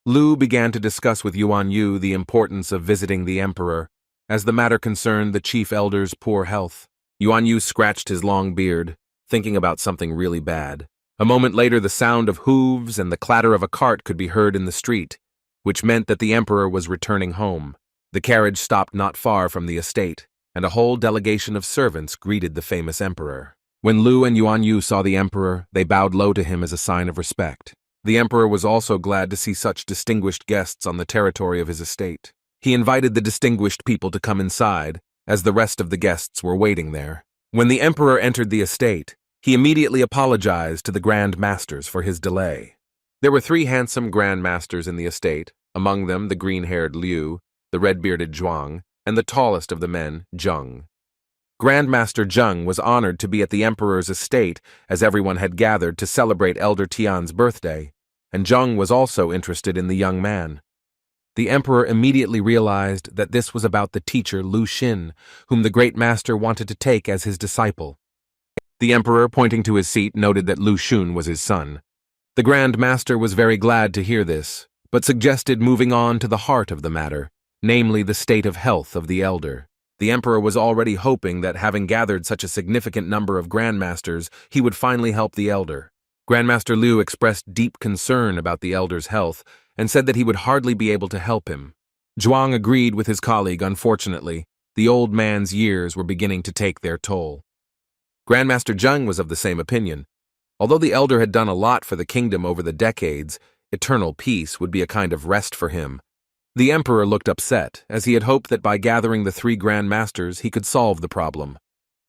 Lu began to discuss with Yuan Yu the importance of visiting the emperor, as the matter concerned the chief elder's poor health. Yuan Yu scratched his long beard, thinking about something really bad. A moment later, the sound of hooves and the clatter of a cart could be heard in the street, which meant that the emperor was returning home. The carriage stopped not far from the estate, and a whole delegation of servants greeted the famous emperor. When Lu and Yuan Yu saw the emperor, they bowed low to him as a sign of respect. The emperor was also glad to see such distinguished guests on the territory of his estate. He invited the distinguished people to come inside, as the rest of the guests were waiting there. When the emperor entered the estate, he immediately apologized to the Grand Masters for his delay. There were 3 handsome Grand Masters in the estate, among them the green-haired Liu, the red-bearded Zhuang, and the tallest of the men, Zheng. Grandmaster Zheng was honored to be at the emperor's estate as everyone had gathered to celebrate Elder Tian's birthday, and Zheng was also interested in the young man. The emperor immediately realized that this was about the teacher Lu Xin, whom the great master wanted to take as his disciple. The emperor, pointing to his seat, noted that Lu Xun was his son. The Grand Master was very glad to hear this, but suggested moving on to the heart of the matter, namely the state of health of the elder. The emperor was already hoping that, having gathered such a significant number of Grandmasters, he would finally help the elder. Grandmaster Liu expressed deep concern about the elder's health and said that he would hardly be able to help him. Zhuang agreed with his colleague. Unfortunately, the old man's years were beginning to take their toll. Grandmaster Zheng was of the same opinion. Although the elder had done a lot for the kingdom over the decades, eternal peace would be a kind of rest for him. The emperor looked upset, as he had hoped that by gathering the 3 Grand Masters he could solve the problem.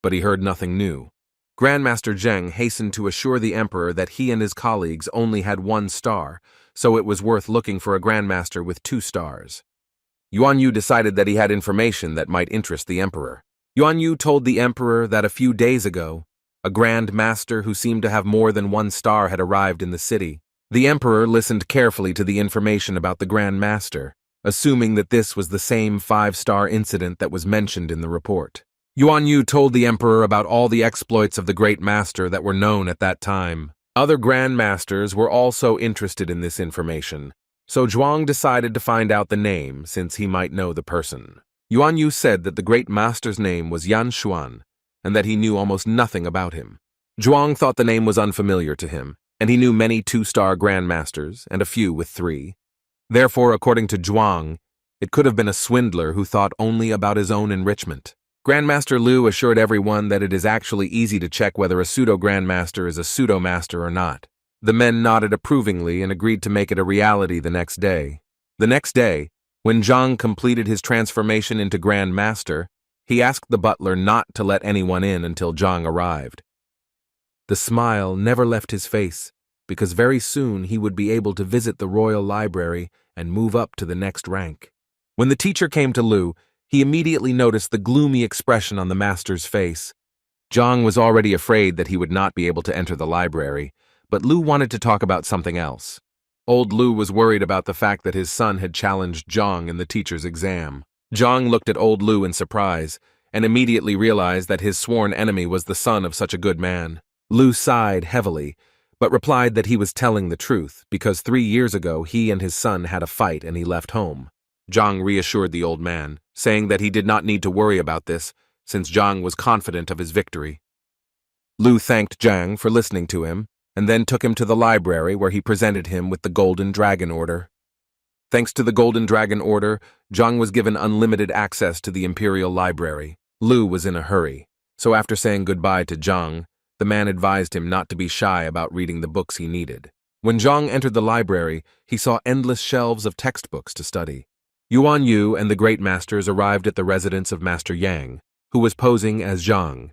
But he heard nothing new. Grandmaster Zheng hastened to assure the emperor that he and his colleagues only had 1 star, so it was worth looking for a Grandmaster with 2 stars. Yuan Yu decided that he had information that might interest the emperor. Yuan Yu told the emperor that a few days ago, a Grand Master who seemed to have more than 1 star had arrived in the city. The emperor listened carefully to the information about the Grand Master, assuming that this was the same 5-star incident that was mentioned in the report. Yuan Yu told the emperor about all the exploits of the Great Master that were known at that time. Other Grand Masters were also interested in this information, so Zhuang decided to find out the name since he might know the person. Yuan Yu said that the Great Master's name was Yan Xuan, and that he knew almost nothing about him. Zhuang thought the name was unfamiliar to him, and he knew many 2-star Grand Masters and a few with 3. Therefore, according to Zhuang, it could have been a swindler who thought only about his own enrichment. Grandmaster Liu assured everyone that it is actually easy to check whether a pseudo-grandmaster is a pseudo-master or not. The men nodded approvingly and agreed to make it a reality the next day. The next day, when Zhang completed his transformation into Grand Master, he asked the butler not to let anyone in until Zhang arrived. The smile never left his face, because very soon he would be able to visit the royal library and move up to the next rank. When the teacher came to Liu, he immediately noticed the gloomy expression on the master's face. Zhang was already afraid that he would not be able to enter the library, but Liu wanted to talk about something else. Old Liu was worried about the fact that his son had challenged Zhang in the teacher's exam. Zhang looked at old Liu in surprise, and immediately realized that his sworn enemy was the son of such a good man. Liu sighed heavily, but replied that he was telling the truth, because 3 years ago he and his son had a fight and he left home. Zhang reassured the old man, saying that he did not need to worry about this, since Zhang was confident of his victory. Liu thanked Zhang for listening to him, and then took him to the library where he presented him with the Golden Dragon Order. Thanks to the Golden Dragon Order, Zhang was given unlimited access to the Imperial Library. Liu was in a hurry, so after saying goodbye to Zhang, the man advised him not to be shy about reading the books he needed. When Zhang entered the library, he saw endless shelves of textbooks to study. Yuan Yu and the Great Masters arrived at the residence of Master Yang, who was posing as Zhang.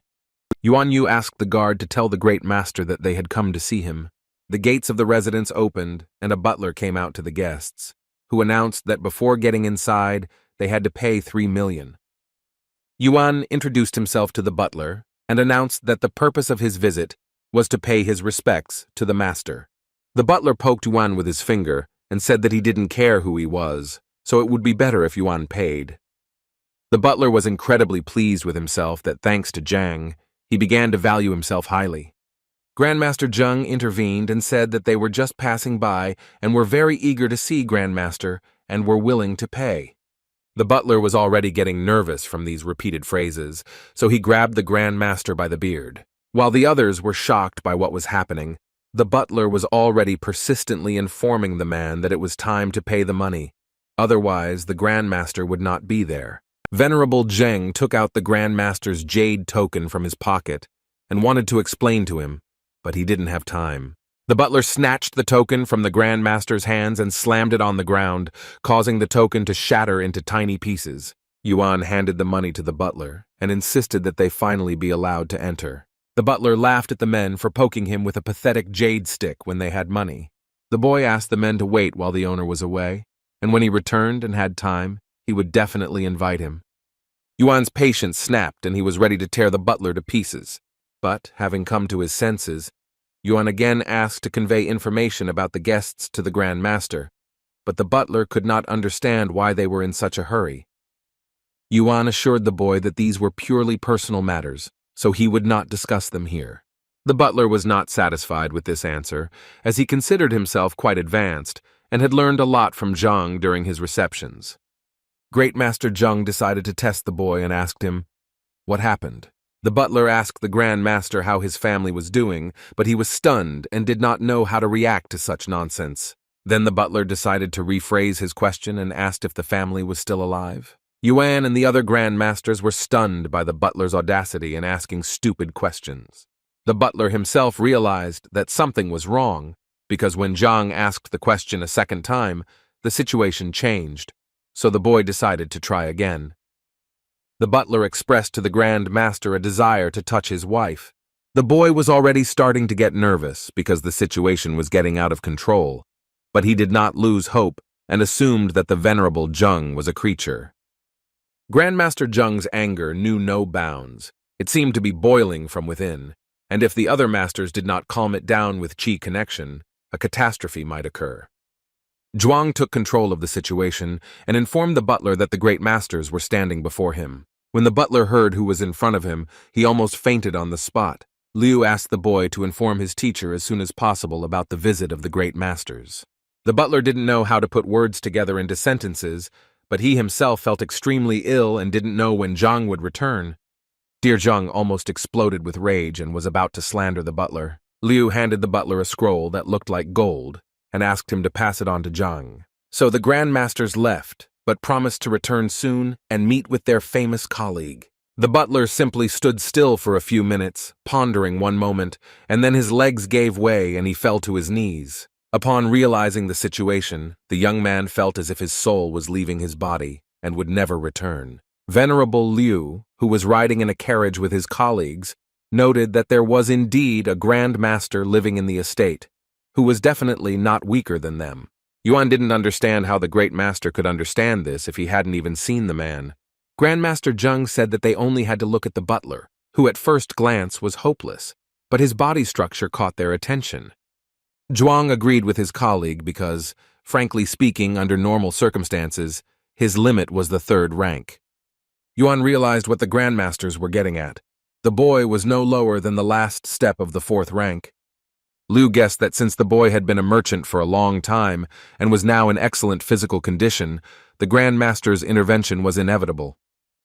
Yuan Yu asked the guard to tell the Great Master that they had come to see him. The gates of the residence opened, and a butler came out to the guests, who announced that before getting inside, they had to pay 3 million. Yuan introduced himself to the butler and announced that the purpose of his visit was to pay his respects to the master. The butler poked Yuan with his finger and said that he didn't care who he was, so it would be better if Yuan paid. The butler was incredibly pleased with himself that thanks to Zhang, he began to value himself highly. Grandmaster Zheng intervened and said that they were just passing by and were very eager to see Grandmaster and were willing to pay. The butler was already getting nervous from these repeated phrases, so he grabbed the Grandmaster by the beard. While the others were shocked by what was happening, the butler was already persistently informing the man that it was time to pay the money. Otherwise, the Grandmaster would not be there. Venerable Zheng took out the Grandmaster's jade token from his pocket and wanted to explain to him, but he didn't have time. The butler snatched the token from the Grandmaster's hands and slammed it on the ground, causing the token to shatter into tiny pieces. Yuan handed the money to the butler and insisted that they finally be allowed to enter. The butler laughed at the men for poking him with a pathetic jade stick when they had money. The boy asked the men to wait while the owner was away, and when he returned and had time, he would definitely invite him. Yuan's patience snapped and he was ready to tear the butler to pieces. But, having come to his senses, Yuan again asked to convey information about the guests to the Grand Master, but the butler could not understand why they were in such a hurry. Yuan assured the boy that these were purely personal matters, so he would not discuss them here. The butler was not satisfied with this answer, as he considered himself quite advanced and had learned a lot from Zhang during his receptions. Great Master Zheng decided to test the boy and asked him, "What happened?" The butler asked the Grand Master how his family was doing, but he was stunned and did not know how to react to such nonsense. Then the butler decided to rephrase his question and asked if the family was still alive. Yuan and the other Grand Masters were stunned by the butler's audacity in asking stupid questions. The butler himself realized that something was wrong, because when Zhang asked the question a second time, the situation changed, so the boy decided to try again. The butler expressed to the Grand Master a desire to touch his wife. The boy was already starting to get nervous because the situation was getting out of control, but he did not lose hope and assumed that the venerable Zheng was a creature. Grandmaster Zheng's anger knew no bounds. It seemed to be boiling from within, and if the other masters did not calm it down with qi connection, a catastrophe might occur. Zhuang took control of the situation and informed the butler that the Great Masters were standing before him. When the butler heard who was in front of him, he almost fainted on the spot. Liu asked the boy to inform his teacher as soon as possible about the visit of the Great Masters. The butler didn't know how to put words together into sentences, but he himself felt extremely ill and didn't know when Zhang would return. Dear Zhang almost exploded with rage and was about to slander the butler. Liu handed the butler a scroll that looked like gold and asked him to pass it on to Zhang. So the Grand Masters left, but promised to return soon and meet with their famous colleague. The butler simply stood still for a few minutes, pondering one moment, and then his legs gave way and he fell to his knees. Upon realizing the situation, the young man felt as if his soul was leaving his body and would never return. Venerable Liu, who was riding in a carriage with his colleagues, noted that there was indeed a Grand Master living in the estate, who was definitely not weaker than them. Yuan didn't understand how the Great Master could understand this if he hadn't even seen the man. Grandmaster Zheng said that they only had to look at the butler, who at first glance was hopeless, but his body structure caught their attention. Zhuang agreed with his colleague because, frankly speaking, under normal circumstances, his limit was the 3rd rank. Yuan realized what the Grandmasters were getting at. The boy was no lower than the last step of the 4th rank. Liu guessed that since the boy had been a merchant for a long time and was now in excellent physical condition, the Grand Master's intervention was inevitable.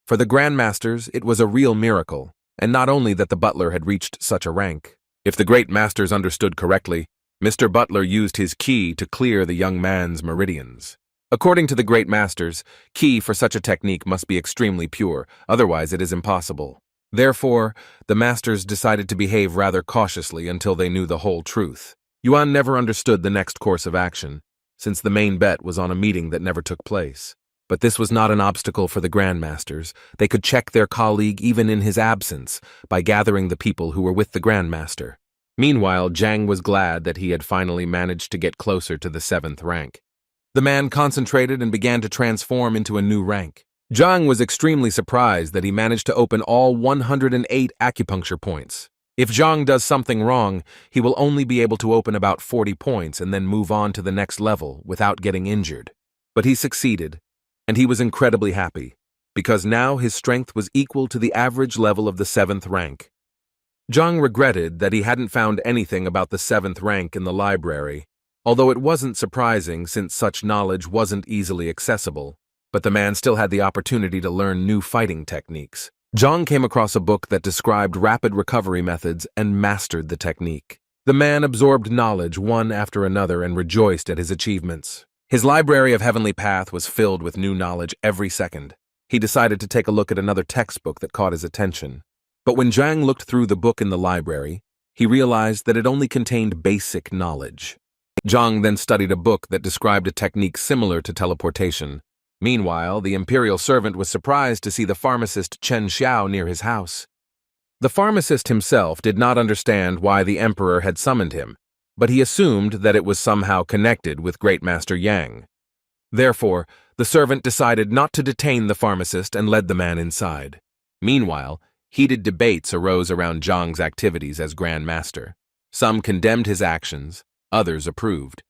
For the Grand Masters, it was a real miracle, and not only that the butler had reached such a rank. If the Great Masters understood correctly, Mr. Butler used his key to clear the young man's meridians. According to the great masters, qi for such a technique must be extremely pure, otherwise it is impossible. Therefore, the masters decided to behave rather cautiously until they knew the whole truth. Yuan never understood the next course of action, since the main bet was on a meeting that never took place. But this was not an obstacle for the grandmasters. They could check their colleague even in his absence by gathering the people who were with the grandmaster. Meanwhile, Zhang was glad that he had finally managed to get closer to the 7th rank. The man concentrated and began to transform into a new rank. Zhang was extremely surprised that he managed to open all 108 acupuncture points. If Zhang does something wrong, he will only be able to open about 40 points and then move on to the next level without getting injured. But he succeeded, and he was incredibly happy, because now his strength was equal to the average level of the 7th rank. Zhang regretted that he hadn't found anything about the 7th rank in the library, although it wasn't surprising since such knowledge wasn't easily accessible. But the man still had the opportunity to learn new fighting techniques. Zhang came across a book that described rapid recovery methods and mastered the technique. The man absorbed knowledge one after another and rejoiced at his achievements. His library of Heavenly Path was filled with new knowledge every second. He decided to take a look at another textbook that caught his attention. But when Zhang looked through the book in the library, he realized that it only contained basic knowledge. Zhang then studied a book that described a technique similar to teleportation. Meanwhile, the imperial servant was surprised to see the pharmacist Chen Xiao near his house. The pharmacist himself did not understand why the emperor had summoned him, but he assumed that it was somehow connected with Great Master Yang. Therefore, the servant decided not to detain the pharmacist and led the man inside. Meanwhile, heated debates arose around Zhang's activities as Grand Master. Some condemned his actions, others approved.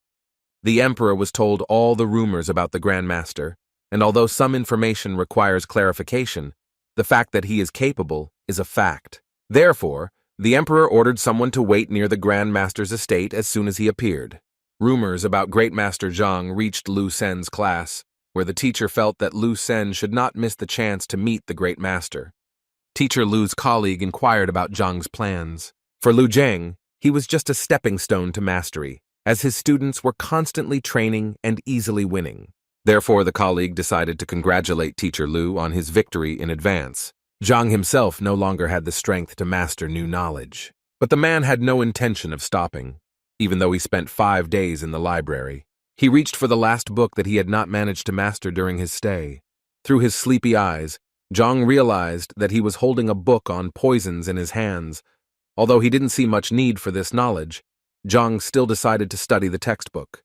The emperor was told all the rumors about the Grand Master, and although some information requires clarification, the fact that he is capable is a fact. Therefore, the emperor ordered someone to wait near the Grand Master's estate as soon as he appeared. Rumors about Great Master Zhang reached Lu Sen's class, where the teacher felt that Lu Sen should not miss the chance to meet the Great Master. Teacher Lu's colleague inquired about Zhang's plans. For Lu Zheng, he was just a stepping stone to mastery, as his students were constantly training and easily winning. Therefore, the colleague decided to congratulate Teacher Lu on his victory in advance. Zhang himself no longer had the strength to master new knowledge. But the man had no intention of stopping, even though he spent 5 days in the library. He reached for the last book that he had not managed to master during his stay. Through his sleepy eyes, Zhang realized that he was holding a book on poisons in his hands. Although he didn't see much need for this knowledge, Zhang still decided to study the textbook.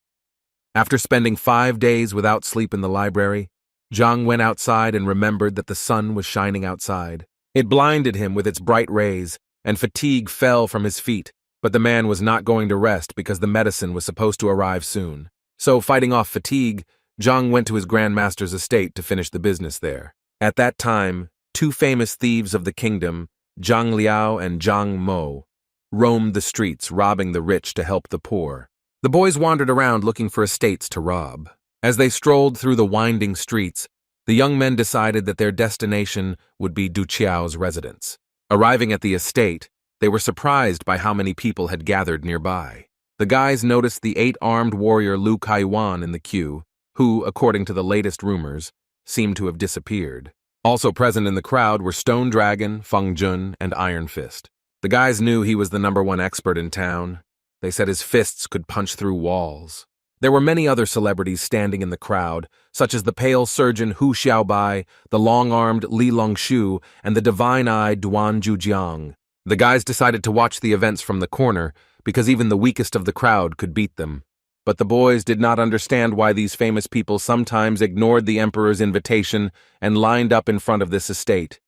After spending 5 days without sleep in the library, Zhang went outside and remembered that the sun was shining outside. It blinded him with its bright rays, and fatigue fell from his feet, but the man was not going to rest because the medicine was supposed to arrive soon. So, fighting off fatigue, Zhang went to his grandmaster's estate to finish the business there. At that time, 2 famous thieves of the kingdom, Zhang Liao and Zhang Mo, roamed the streets, robbing the rich to help the poor. The boys wandered around looking for estates to rob. As they strolled through the winding streets, the young men decided that their destination would be Du Qiao's residence. Arriving at the estate, they were surprised by how many people had gathered nearby. The guys noticed the 8-armed warrior Lu Kaiwan in the queue, who, according to the latest rumors, seemed to have disappeared. Also present in the crowd were Stone Dragon, Feng Jun, and Iron Fist. The guys knew he was the #1 expert in town. They said his fists could punch through walls. There were many other celebrities standing in the crowd, such as the pale surgeon Hu Xiaobai, the long-armed Li Longshu, and the divine-eyed Duan Zhujiang. The guys decided to watch the events from the corner, because even the weakest of the crowd could beat them. But the boys did not understand why these famous people sometimes ignored the emperor's invitation and lined up in front of this estate.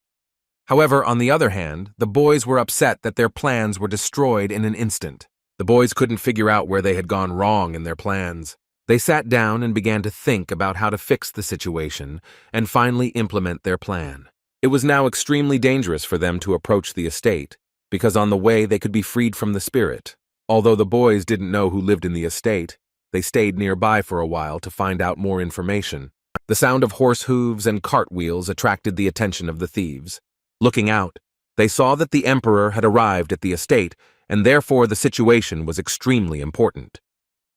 However, on the other hand, the boys were upset that their plans were destroyed in an instant. The boys couldn't figure out where they had gone wrong in their plans. They sat down and began to think about how to fix the situation and finally implement their plan. It was now extremely dangerous for them to approach the estate, because on the way they could be freed from the spirit. Although the boys didn't know who lived in the estate, they stayed nearby for a while to find out more information. The sound of horse hooves and cartwheels attracted the attention of the thieves. Looking out, they saw that the emperor had arrived at the estate, and therefore the situation was extremely important.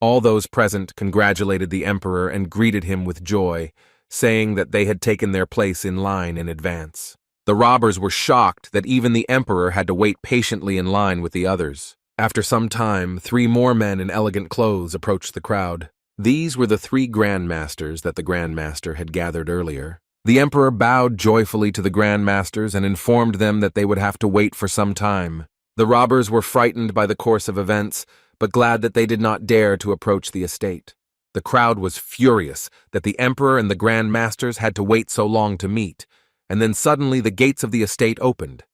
All those present congratulated the emperor and greeted him with joy, saying that they had taken their place in line in advance. The robbers were shocked that even the emperor had to wait patiently in line with the others. After some time, 3 more men in elegant clothes approached the crowd. These were the 3 grandmasters that the grandmaster had gathered earlier. The emperor bowed joyfully to the grandmasters and informed them that they would have to wait for some time. The robbers were frightened by the course of events, but glad that they did not dare to approach the estate. The crowd was furious that the emperor and the grandmasters had to wait so long to meet, and then suddenly the gates of the estate opened.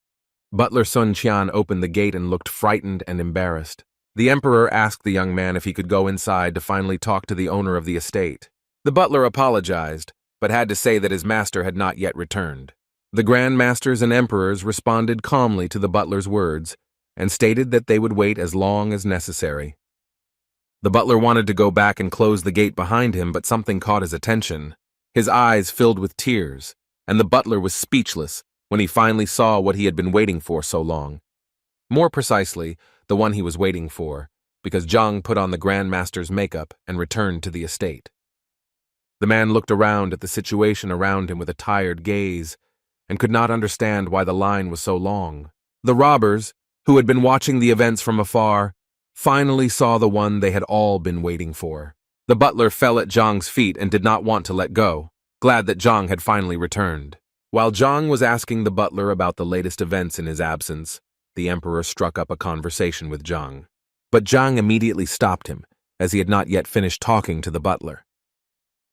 Butler Sun Qian opened the gate and looked frightened and embarrassed. The emperor asked the young man if he could go inside to finally talk to the owner of the estate. The butler apologized, but had to say that his master had not yet returned. The grandmasters and emperors responded calmly to the butler's words and stated that they would wait as long as necessary. The butler wanted to go back and close the gate behind him, but something caught his attention. His eyes filled with tears, and the butler was speechless when he finally saw what he had been waiting for so long. More precisely, the one he was waiting for, because Zhang put on the grandmaster's makeup and returned to the estate. The man looked around at the situation around him with a tired gaze and could not understand why the line was so long. The robbers, who had been watching the events from afar, finally saw the one they had all been waiting for. The butler fell at Zhang's feet and did not want to let go, glad that Zhang had finally returned. While Zhang was asking the butler about the latest events in his absence, the emperor struck up a conversation with Zhang. But Zhang immediately stopped him, as he had not yet finished talking to the butler.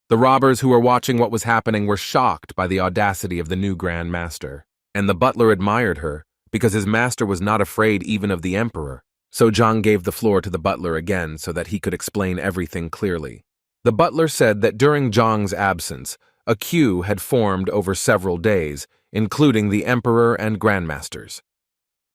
The robbers who were watching what was happening were shocked by the audacity of the new Grand Master, and the butler admired her because his master was not afraid even of the emperor. So Zhang gave the floor to the butler again so that he could explain everything clearly. The butler said that during Zhang's absence, a queue had formed over several days, including the emperor and grandmasters.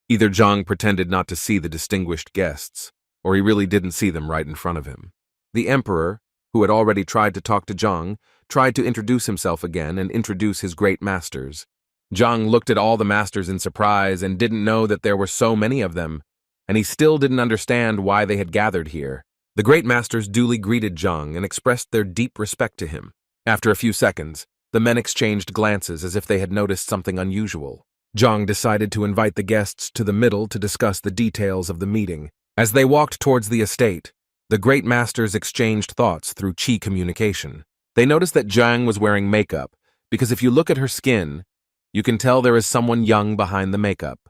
Either Zhang pretended not to see the distinguished guests, or he really didn't see them right in front of him. The emperor, who had already tried to talk to Zhang, tried to introduce himself again and introduce his great masters. Zhang looked at all the masters in surprise and didn't know that there were so many of them, and he still didn't understand why they had gathered here. The great masters duly greeted Zhang and expressed their deep respect to him. After a few seconds, the men exchanged glances as if they had noticed something unusual. Zhang decided to invite the guests to the middle to discuss the details of the meeting. As they walked towards the estate, the great masters exchanged thoughts through qi communication. They noticed that Zhang was wearing makeup, because if you look at her skin, you can tell there is someone young behind the makeup.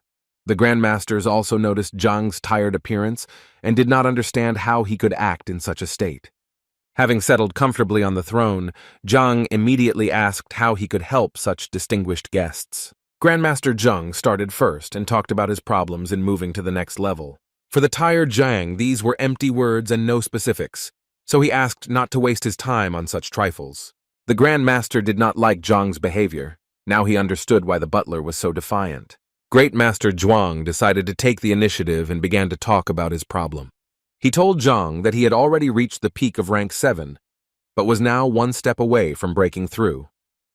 The grandmasters also noticed Zhang's tired appearance and did not understand how he could act in such a state. Having settled comfortably on the throne, Zhang immediately asked how he could help such distinguished guests. Grandmaster Zhang started first and talked about his problems in moving to the next level. For the tired Zhang, these were empty words and no specifics, so he asked not to waste his time on such trifles. The Grandmaster did not like Zhang's behavior. Now he understood why the butler was so defiant. Great Master Zhuang decided to take the initiative and began to talk about his problem. He told Zhang that he had already reached the peak of rank 7, but was now one step away from breaking through.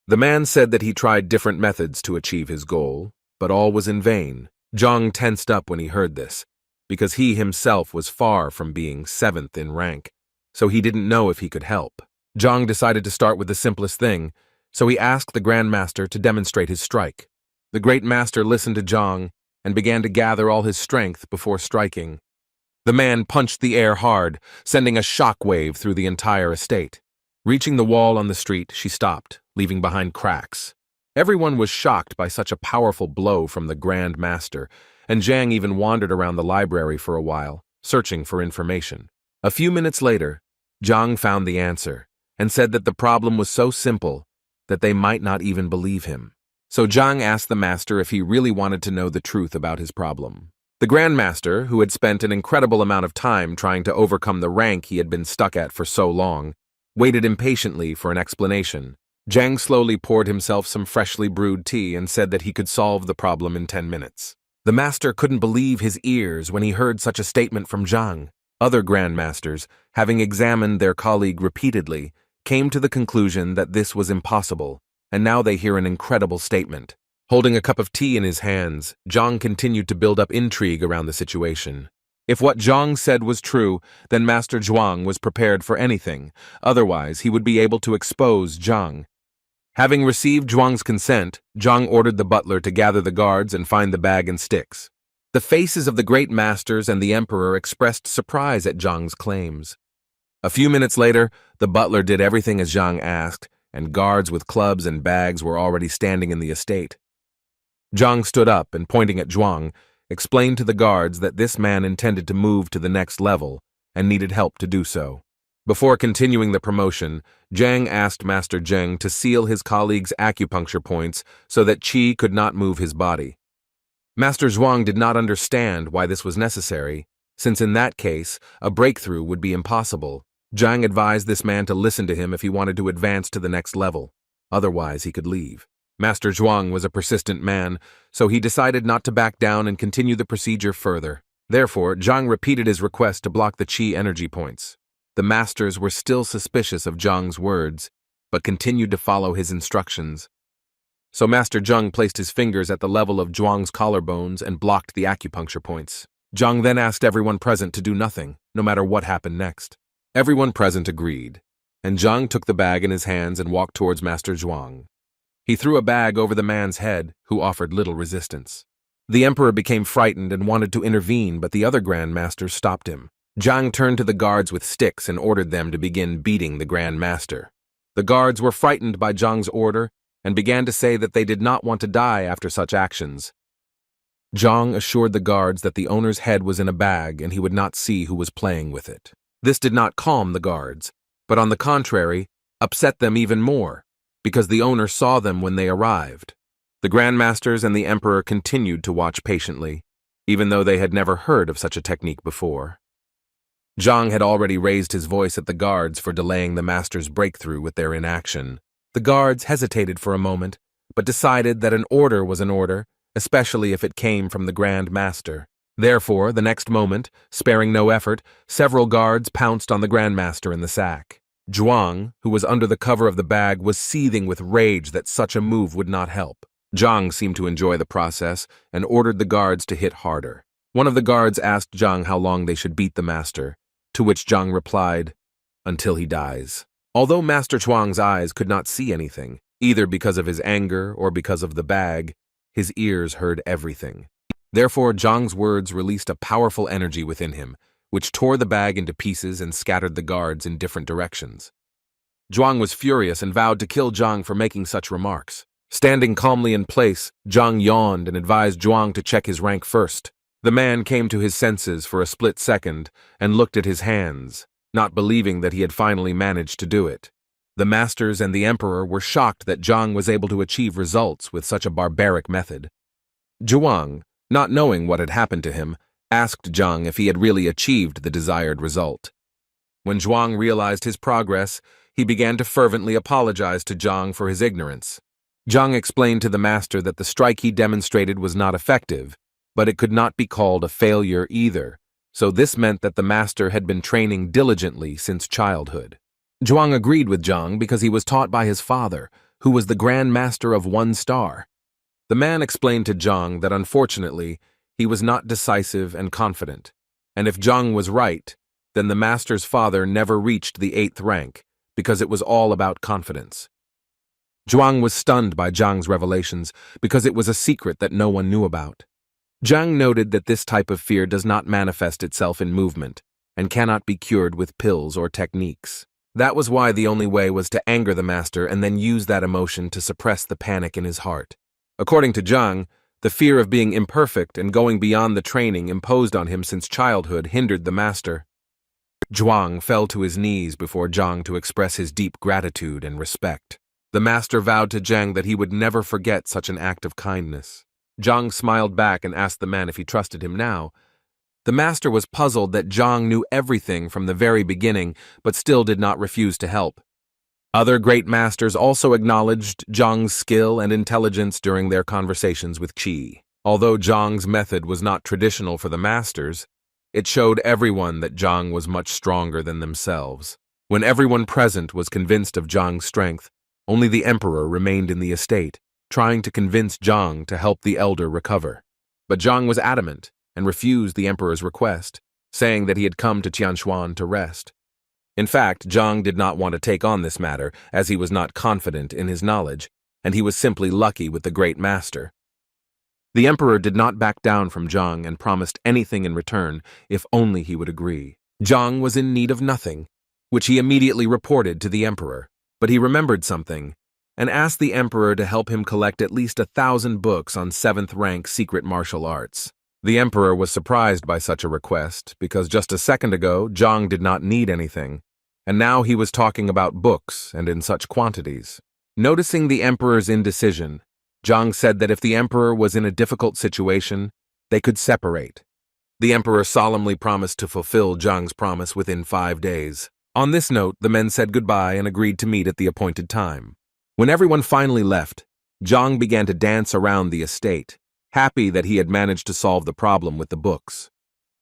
The man said that he tried different methods to achieve his goal, but all was in vain. Zhang tensed up when he heard this, because he himself was far from being 7th in rank, so he didn't know if he could help. Zhang decided to start with the simplest thing, so he asked the Grandmaster to demonstrate his strike. The Great Master listened to Zhang and began to gather all his strength before striking. The man punched the air hard, sending a shockwave through the entire estate. Reaching the wall on the street, she stopped, leaving behind cracks. Everyone was shocked by such a powerful blow from the Grand Master, and Zhang even wandered around the library for a while, searching for information. A few minutes later, Zhang found the answer, and said that the problem was so simple that they might not even believe him. So Zhang asked the master if he really wanted to know the truth about his problem. The Grand Master, who had spent an incredible amount of time trying to overcome the rank he had been stuck at for so long, waited impatiently for an explanation. Zhang slowly poured himself some freshly brewed tea and said that he could solve the problem in 10 minutes. The master couldn't believe his ears when he heard such a statement from Zhang. Other grandmasters, having examined their colleague repeatedly, came to the conclusion that this was impossible, and now they hear an incredible statement. Holding a cup of tea in his hands, Zhang continued to build up intrigue around the situation. If what Zhang said was true, then Master Zhuang was prepared for anything, otherwise he would be able to expose Zhang. Having received Zhuang's consent, Zhang ordered the butler to gather the guards and find the bag and sticks. The faces of the great masters and the emperor expressed surprise at Zhang's claims. A few minutes later, the butler did everything as Zhang asked, and guards with clubs and bags were already standing in the estate. Zhang stood up and, pointing at Zhuang, explained to the guards that this man intended to move to the next level and needed help to do so. Before continuing the promotion, Zhang asked Master Zheng to seal his colleague's acupuncture points so that qi could not move his body. Master Zhuang did not understand why this was necessary, since in that case, a breakthrough would be impossible. Zhang advised this man to listen to him if he wanted to advance to the next level. Otherwise, he could leave. Master Zhuang was a persistent man, so he decided not to back down and continue the procedure further. Therefore, Zhang repeated his request to block the qi energy points. The masters were still suspicious of Zhang's words, but continued to follow his instructions. So Master Zheng placed his fingers at the level of Zhuang's collarbones and blocked the acupuncture points. Zhang then asked everyone present to do nothing, no matter what happened next. Everyone present agreed, and Zhang took the bag in his hands and walked towards Master Zhuang. He threw a bag over the man's head, who offered little resistance. The emperor became frightened and wanted to intervene, but the other Grand Masters stopped him. Zhang turned to the guards with sticks and ordered them to begin beating the Grand Master. The guards were frightened by Zhang's order and began to say that they did not want to die after such actions. Zhang assured the guards that the owner's head was in a bag and he would not see who was playing with it. This did not calm the guards, but on the contrary, upset them even more, because the owner saw them when they arrived. The Grandmasters and the Emperor continued to watch patiently, even though they had never heard of such a technique before. Zhang had already raised his voice at the guards for delaying the master's breakthrough with their inaction. The guards hesitated for a moment, but decided that an order was an order, especially if it came from the Grand Master. Therefore, the next moment, sparing no effort, several guards pounced on the Grand Master in the sack. Zhuang, who was under the cover of the bag, was seething with rage that such a move would not help. Zhang seemed to enjoy the process and ordered the guards to hit harder. One of the guards asked Zhang how long they should beat the master, to which Zhang replied, "Until he dies." Although Master Zhuang's eyes could not see anything, either because of his anger or because of the bag, his ears heard everything. Therefore, Zhang's words released a powerful energy within him, which tore the bag into pieces and scattered the guards in different directions. Zhuang was furious and vowed to kill Zhang for making such remarks. Standing calmly in place, Zhang yawned and advised Zhuang to check his rank first. The man came to his senses for a split second and looked at his hands, not believing that he had finally managed to do it. The masters and the emperor were shocked that Zhang was able to achieve results with such a barbaric method. Zhuang, not knowing what had happened to him, asked Zhang if he had really achieved the desired result. When Zhuang realized his progress, he began to fervently apologize to Zhang for his ignorance. Zhang explained to the master that the strike he demonstrated was not effective, but it could not be called a failure either, so this meant that the master had been training diligently since childhood. Zhuang agreed with Zhang because he was taught by his father, who was the Grand Master of 1 star. The man explained to Zhang that unfortunately, he was not decisive and confident, and if Zhang was right, then the master's father never reached the 8th rank, because it was all about confidence. Zhuang was stunned by Zhang's revelations because it was a secret that no one knew about. Zhang noted that this type of fear does not manifest itself in movement and cannot be cured with pills or techniques. That was why the only way was to anger the master and then use that emotion to suppress the panic in his heart. According to Zhang, the fear of being imperfect and going beyond the training imposed on him since childhood hindered the master. Zhuang fell to his knees before Zhang to express his deep gratitude and respect. The master vowed to Zhang that he would never forget such an act of kindness. Zhang smiled back and asked the man if he trusted him now. The master was puzzled that Zhang knew everything from the very beginning, but still did not refuse to help. Other great masters also acknowledged Zhang's skill and intelligence during their conversations with Qi. Although Zhang's method was not traditional for the masters, it showed everyone that Zhang was much stronger than themselves. When everyone present was convinced of Zhang's strength, only the emperor remained in the estate, trying to convince Zhang to help the elder recover. But Zhang was adamant and refused the emperor's request, saying that he had come to Tianshuan to rest. In fact, Zhang did not want to take on this matter, as he was not confident in his knowledge, and he was simply lucky with the great master. The emperor did not back down from Zhang and promised anything in return if only he would agree. Zhang was in need of nothing, which he immediately reported to the emperor. But he remembered something and asked the emperor to help him collect at least 1,000 books on 7th rank secret martial arts. The emperor was surprised by such a request because just a second ago Zhang did not need anything, and now he was talking about books and in such quantities. Noticing the emperor's indecision, Zhang said that if the emperor was in a difficult situation, they could separate. The emperor solemnly promised to fulfill Zhang's promise within 5 days. On this note, the men said goodbye and agreed to meet at the appointed time. When everyone finally left, Zhang began to dance around the estate, happy that he had managed to solve the problem with the books.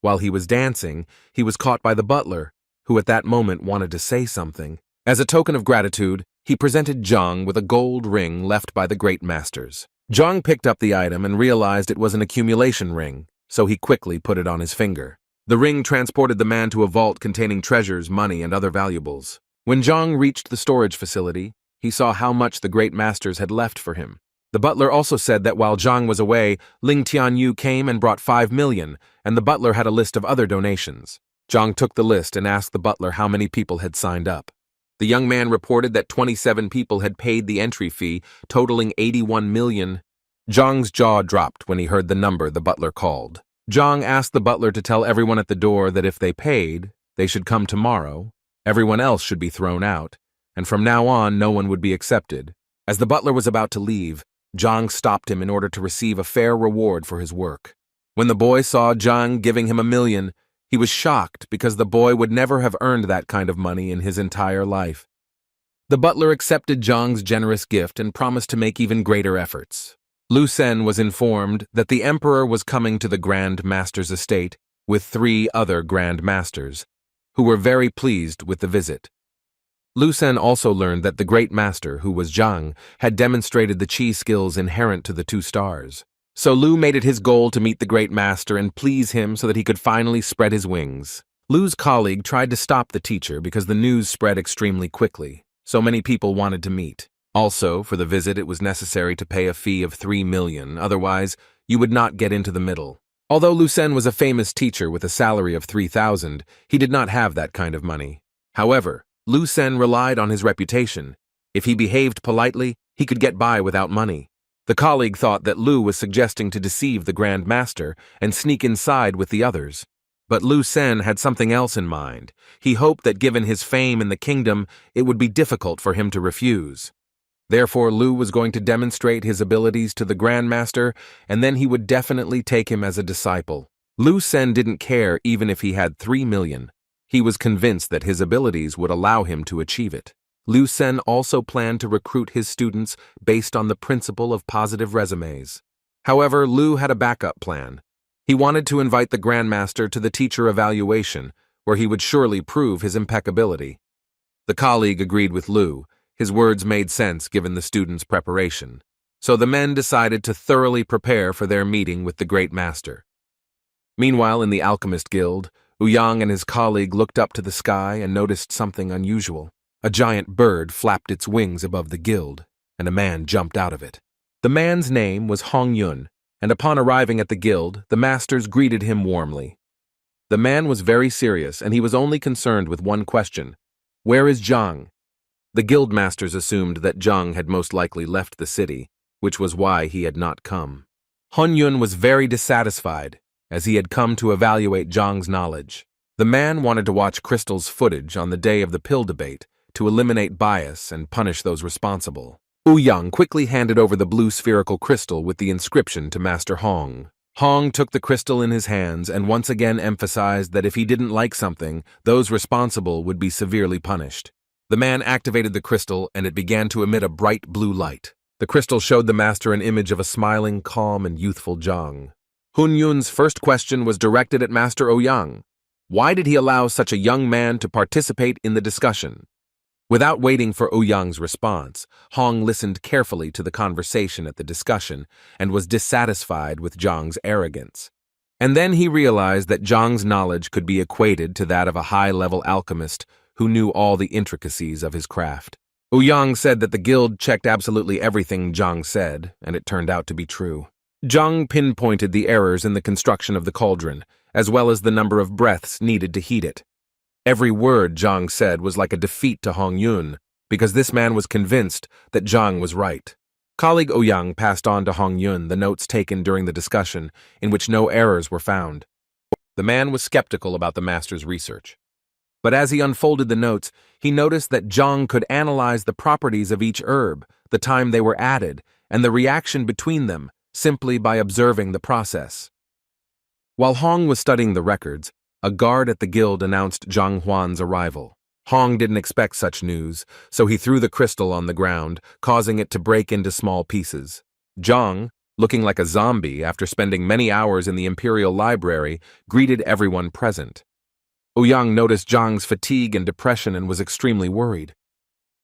While he was dancing, he was caught by the butler, who at that moment wanted to say something. As a token of gratitude, he presented Zhang with a gold ring left by the great masters. Zhang picked up the item and realized it was an accumulation ring, so he quickly put it on his finger. The ring transported the man to a vault containing treasures, money, and other valuables. When Zhang reached the storage facility, he saw how much the great masters had left for him. The butler also said that while Zhang was away, Ling Tianyu came and brought 5 million, and the butler had a list of other donations. Zhang took the list and asked the butler how many people had signed up. The young man reported that 27 people had paid the entry fee, totaling 81 million. Zhang's jaw dropped when he heard the number the butler called. Zhang asked the butler to tell everyone at the door that if they paid, they should come tomorrow, everyone else should be thrown out, and from now on no one would be accepted. As the butler was about to leave, Zhang stopped him in order to receive a fair reward for his work. When the boy saw Zhang giving him 1 million, he was shocked because the boy would never have earned that kind of money in his entire life. The butler accepted Zhang's generous gift and promised to make even greater efforts. Lu Sen was informed that the emperor was coming to the Grand Master's estate with 3 other Grand Masters, who were very pleased with the visit. Lu Sen also learned that the Great Master, who was Zhang, had demonstrated the chi skills inherent to the 2 stars. So Lu made it his goal to meet the Great Master and please him so that he could finally spread his wings. Lu's colleague tried to stop the teacher because the news spread extremely quickly. So many people wanted to meet. Also, for the visit it was necessary to pay a fee of 3 million, otherwise you would not get into the middle. Although Lu Sen was a famous teacher with a salary of 3,000, he did not have that kind of money. However, Lu Sen relied on his reputation. If he behaved politely, he could get by without money. The colleague thought that Lu was suggesting to deceive the Grand Master and sneak inside with the others. But Lu Sen had something else in mind. He hoped that given his fame in the kingdom, it would be difficult for him to refuse. Therefore, Lu was going to demonstrate his abilities to the Grand Master, and then he would definitely take him as a disciple. Lu Sen didn't care even if he had 3 million. He was convinced that his abilities would allow him to achieve it. Lu Sen also planned to recruit his students based on the principle of positive resumes. However, Lu had a backup plan. He wanted to invite the Grand Master to the teacher evaluation, where he would surely prove his impeccability. The colleague agreed with Lu. His words made sense given the students' preparation. So the men decided to thoroughly prepare for their meeting with the Great Master. Meanwhile, in the Alchemist Guild, Ouyang and his colleague looked up to the sky and noticed something unusual. A giant bird flapped its wings above the guild, and a man jumped out of it. The man's name was Hong Yun, and upon arriving at the guild, the masters greeted him warmly. The man was very serious, and he was only concerned with one question: where is Zhang? The guild masters assumed that Zhang had most likely left the city, which was why he had not come. Hong Yun was very dissatisfied, as he had come to evaluate Zhang's knowledge. The man wanted to watch Crystal's footage on the day of the pill debate to eliminate bias and punish those responsible. Ouyang quickly handed over the blue spherical crystal with the inscription to Master Hong. Hong took the crystal in his hands and once again emphasized that if he didn't like something, those responsible would be severely punished. The man activated the crystal and it began to emit a bright blue light. The crystal showed the master an image of a smiling, calm, and youthful Zhang. Hun Yun's first question was directed at Master Ouyang. Why did he allow such a young man to participate in the discussion? Without waiting for Ouyang's response, Hong listened carefully to the conversation at the discussion and was dissatisfied with Zhang's arrogance. And then he realized that Zhang's knowledge could be equated to that of a high-level alchemist who knew all the intricacies of his craft. Ouyang said that the guild checked absolutely everything Zhang said, and it turned out to be true. Zhang pinpointed the errors in the construction of the cauldron, as well as the number of breaths needed to heat it. Every word Zhang said was like a defeat to Hong Yun, because this man was convinced that Zhang was right. Colleague Ouyang passed on to Hong Yun the notes taken during the discussion, in which no errors were found. The man was skeptical about the master's research. But as he unfolded the notes, he noticed that Zhang could analyze the properties of each herb, the time they were added, and the reaction between them, simply by observing the process. While Hong was studying the records, a guard at the guild announced Zhang Huan's arrival. Hong didn't expect such news, so he threw the crystal on the ground, causing it to break into small pieces. Zhang, looking like a zombie after spending many hours in the Imperial Library, greeted everyone present. Ouyang noticed Zhang's fatigue and depression and was extremely worried.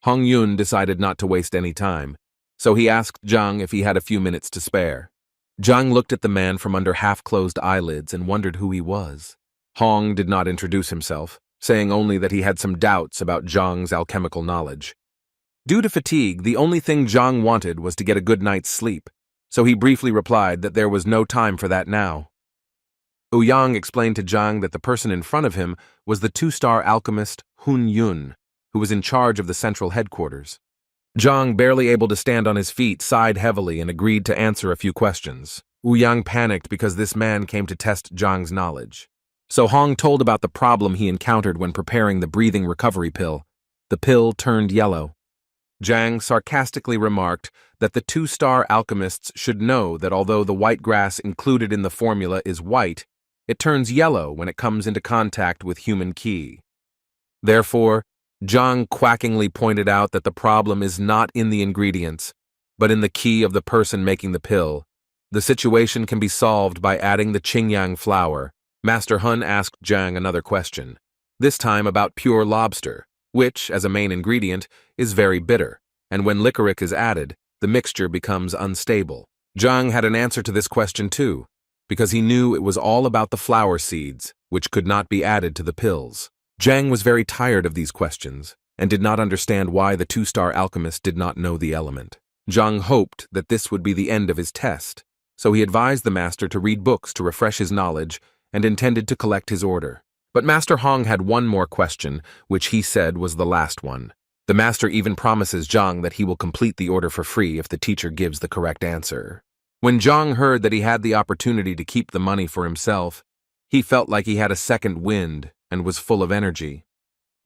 Hong Yun decided not to waste any time, so he asked Zhang if he had a few minutes to spare. Zhang looked at the man from under half-closed eyelids and wondered who he was. Hong did not introduce himself, saying only that he had some doubts about Zhang's alchemical knowledge. Due to fatigue, the only thing Zhang wanted was to get a good night's sleep, so he briefly replied that there was no time for that now. Ouyang explained to Zhang that the person in front of him was the two-star alchemist Hun Yun, who was in charge of the central headquarters. Zhang, barely able to stand on his feet, sighed heavily and agreed to answer a few questions. Ouyang panicked because this man came to test Zhang's knowledge. So Hong told about the problem he encountered when preparing the breathing recovery pill. The pill turned yellow. Zhang sarcastically remarked that the two-star alchemists should know that although the white grass included in the formula is white, it turns yellow when it comes into contact with human qi. Therefore, Zhang quackingly pointed out that the problem is not in the ingredients, but in the qi of the person making the pill. The situation can be solved by adding the Qingyang flour. Master Hun asked Zhang another question, this time about pure lobster, which, as a main ingredient, is very bitter, and when licorice is added, the mixture becomes unstable. Zhang had an answer to this question too, because he knew it was all about the flower seeds, which could not be added to the pills. Zhang was very tired of these questions, and did not understand why the two-star alchemist did not know the element. Zhang hoped that this would be the end of his test, so he advised the master to read books to refresh his knowledge and intended to collect his order. But Master Hong had one more question, which he said was the last one. The master even promises Zhang that he will complete the order for free if the teacher gives the correct answer. When Zhang heard that he had the opportunity to keep the money for himself, he felt like he had a second wind and was full of energy.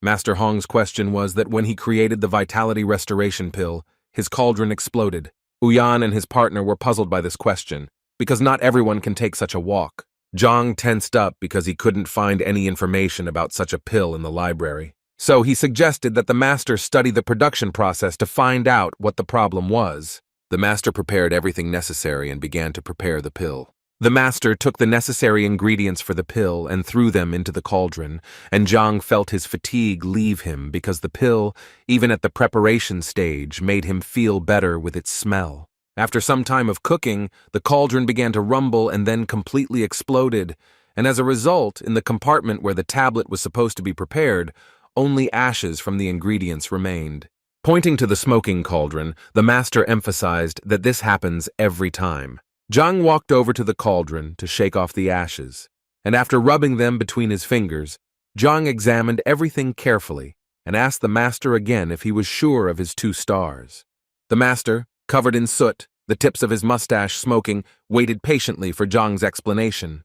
Master Hong's question was that when he created the Vitality Restoration Pill, his cauldron exploded. Ouyang and his partner were puzzled by this question, because not everyone can take such a walk. Zhang tensed up because he couldn't find any information about such a pill in the library. So he suggested that the master study the production process to find out what the problem was. The master prepared everything necessary and began to prepare the pill. The master took the necessary ingredients for the pill and threw them into the cauldron, and Zhang felt his fatigue leave him because the pill, even at the preparation stage, made him feel better with its smell. After some time of cooking, the cauldron began to rumble and then completely exploded, and as a result, in the compartment where the tablet was supposed to be prepared, only ashes from the ingredients remained. Pointing to the smoking cauldron, the master emphasized that this happens every time. Zhang walked over to the cauldron to shake off the ashes, and after rubbing them between his fingers, Zhang examined everything carefully and asked the master again if he was sure of his 2 stars. The master, covered in soot, the tips of his mustache smoking, waited patiently for Zhang's explanation.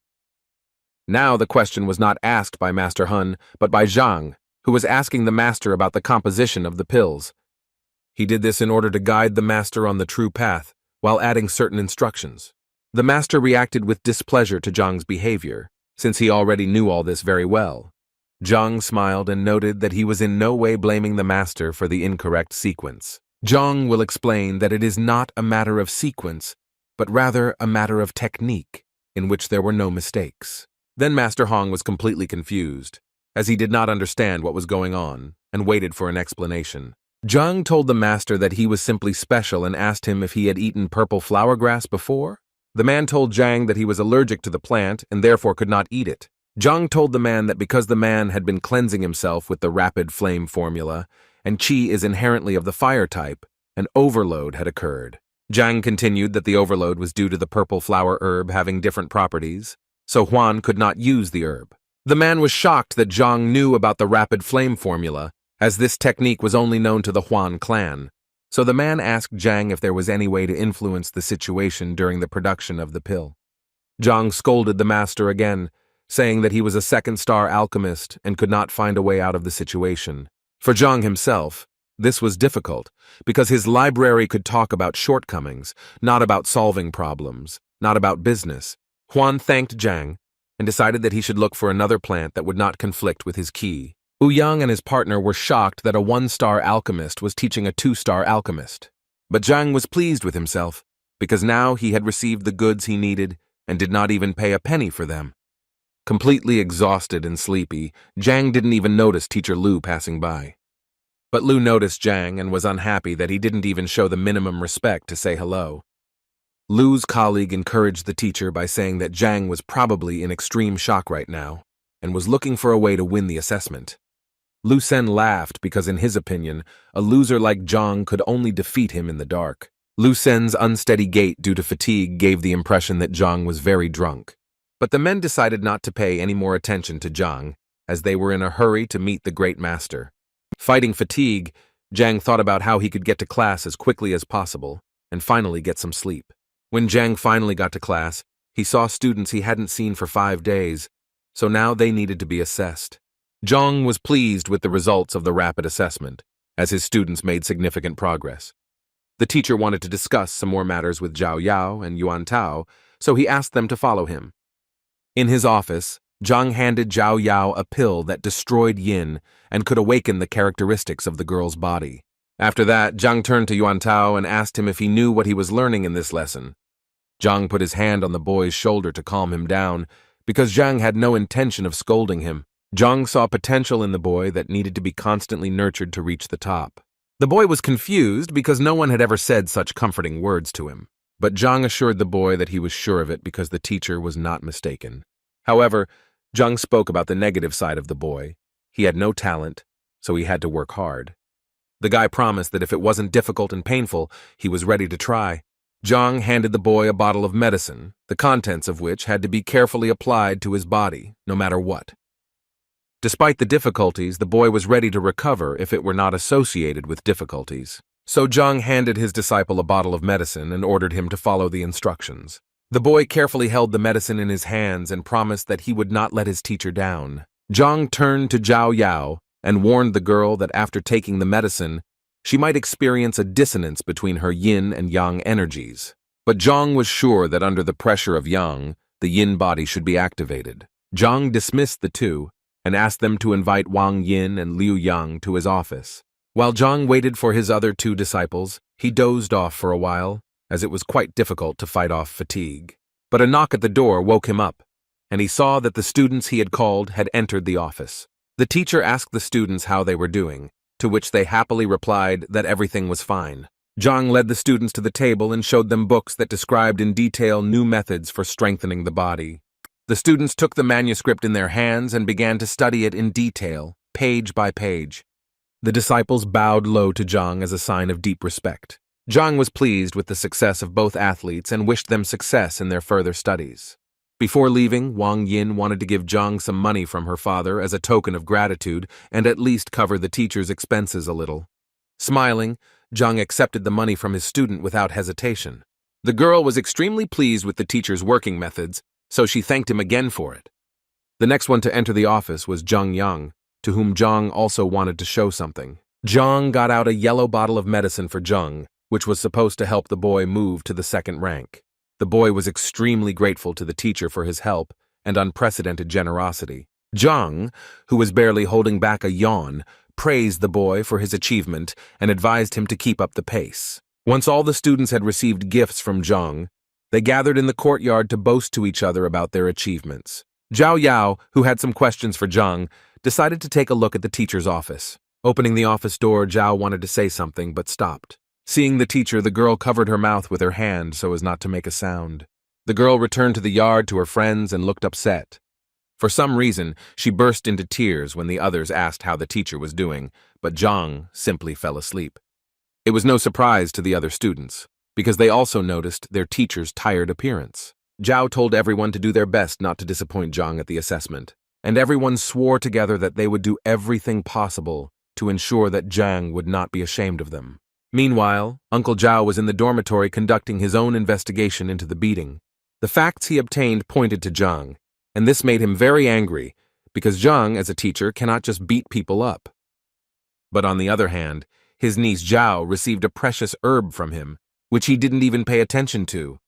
Now the question was not asked by Master Hun, but by Zhang, who was asking the master about the composition of the pills. He did this in order to guide the master on the true path, while adding certain instructions. The master reacted with displeasure to Zhang's behavior, since he already knew all this very well. Zhang smiled and noted that he was in no way blaming the master for the incorrect sequence. Zhang will explain that it is not a matter of sequence, but rather a matter of technique, in which there were no mistakes. Then Master Hong was completely confused, as he did not understand what was going on, and waited for an explanation. Zhang told the master that he was simply special and asked him if he had eaten purple flower grass before. The man told Zhang that he was allergic to the plant and therefore could not eat it. Zhang told the man that because the man had been cleansing himself with the rapid flame formula, and qi is inherently of the fire type, an overload had occurred. Zhang continued that the overload was due to the purple flower herb having different properties, so Huan could not use the herb. The man was shocked that Zhang knew about the rapid flame formula, as this technique was only known to the Huan clan. So the man asked Zhang if there was any way to influence the situation during the production of the pill. Zhang scolded the master again, saying that he was a second-star alchemist and could not find a way out of the situation. For Zhang himself, this was difficult, because his library could talk about shortcomings, not about solving problems, not about business. Huan thanked Zhang and decided that he should look for another plant that would not conflict with his qi. Ouyang and his partner were shocked that a one-star alchemist was teaching a two-star alchemist. But Zhang was pleased with himself, because now he had received the goods he needed and did not even pay a penny for them. Completely exhausted and sleepy, Zhang didn't even notice Teacher Lu passing by. But Lu noticed Zhang and was unhappy that he didn't even show the minimum respect to say hello. Lu's colleague encouraged the teacher by saying that Zhang was probably in extreme shock right now and was looking for a way to win the assessment. Lu Sen laughed because in his opinion, a loser like Zhang could only defeat him in the dark. Lu Sen's unsteady gait due to fatigue gave the impression that Zhang was very drunk. But the men decided not to pay any more attention to Zhang, as they were in a hurry to meet the great master. Fighting fatigue, Zhang thought about how he could get to class as quickly as possible and finally get some sleep. When Zhang finally got to class, he saw students he hadn't seen for 5 days, so now they needed to be assessed. Zhang was pleased with the results of the rapid assessment, as his students made significant progress. The teacher wanted to discuss some more matters with Zhao Yao and Yuan Tao, so he asked them to follow him. In his office, Zhang handed Zhao Yao a pill that destroyed yin and could awaken the characteristics of the girl's body. After that, Zhang turned to Yuan Tao and asked him if he knew what he was learning in this lesson. Zhang put his hand on the boy's shoulder to calm him down, because Zhang had no intention of scolding him. Zhang saw potential in the boy that needed to be constantly nurtured to reach the top. The boy was confused because no one had ever said such comforting words to him, but Zhang assured the boy that he was sure of it because the teacher was not mistaken. However, Zhang spoke about the negative side of the boy. He had no talent, so he had to work hard. The guy promised that if it wasn't difficult and painful, he was ready to try. Zhang handed the boy a bottle of medicine, the contents of which had to be carefully applied to his body, no matter what. Despite the difficulties, the boy was ready to recover if it were not associated with difficulties. So Zhang handed his disciple a bottle of medicine and ordered him to follow the instructions. The boy carefully held the medicine in his hands and promised that he would not let his teacher down. Zhang turned to Zhao Yao and warned the girl that after taking the medicine, she might experience a dissonance between her yin and yang energies. But Zhang was sure that under the pressure of yang, the yin body should be activated. Zhang dismissed the two and asked them to invite Wang Yin and Liu Yang to his office. While Zhang waited for his other 2 disciples, he dozed off for a while, as it was quite difficult to fight off fatigue. But a knock at the door woke him up, and he saw that the students he had called had entered the office. The teacher asked the students how they were doing, to which they happily replied that everything was fine. Zhang led the students to the table and showed them books that described in detail new methods for strengthening the body. The students took the manuscript in their hands and began to study it in detail, page by page. The disciples bowed low to Zhang as a sign of deep respect. Zhang was pleased with the success of both athletes and wished them success in their further studies. Before leaving, Wang Yin wanted to give Zhang some money from her father as a token of gratitude and at least cover the teacher's expenses a little. Smiling, Zhang accepted the money from his student without hesitation. The girl was extremely pleased with the teacher's working methods, so she thanked him again for it. The next one to enter the office was Zhang Yang, to whom Zhang also wanted to show something. Zhang got out a yellow bottle of medicine for Zhang, which was supposed to help the boy move to the 2nd rank. The boy was extremely grateful to the teacher for his help and unprecedented generosity. Zhang, who was barely holding back a yawn, praised the boy for his achievement and advised him to keep up the pace. Once all the students had received gifts from Zhang, they gathered in the courtyard to boast to each other about their achievements. Zhao Yao, who had some questions for Zhang, decided to take a look at the teacher's office. Opening the office door, Zhao wanted to say something but stopped. Seeing the teacher, the girl covered her mouth with her hand so as not to make a sound. The girl returned to the yard to her friends and looked upset. For some reason, she burst into tears when the others asked how the teacher was doing, but Zhang simply fell asleep. It was no surprise to the other students, because they also noticed their teacher's tired appearance. Zhao told everyone to do their best not to disappoint Zhang at the assessment, and everyone swore together that they would do everything possible to ensure that Zhang would not be ashamed of them. Meanwhile, Uncle Zhao was in the dormitory conducting his own investigation into the beating. The facts he obtained pointed to Zhang, and this made him very angry, because Zhang, as a teacher, cannot just beat people up. But on the other hand, his niece Zhao received a precious herb from him, which he didn't even pay attention to.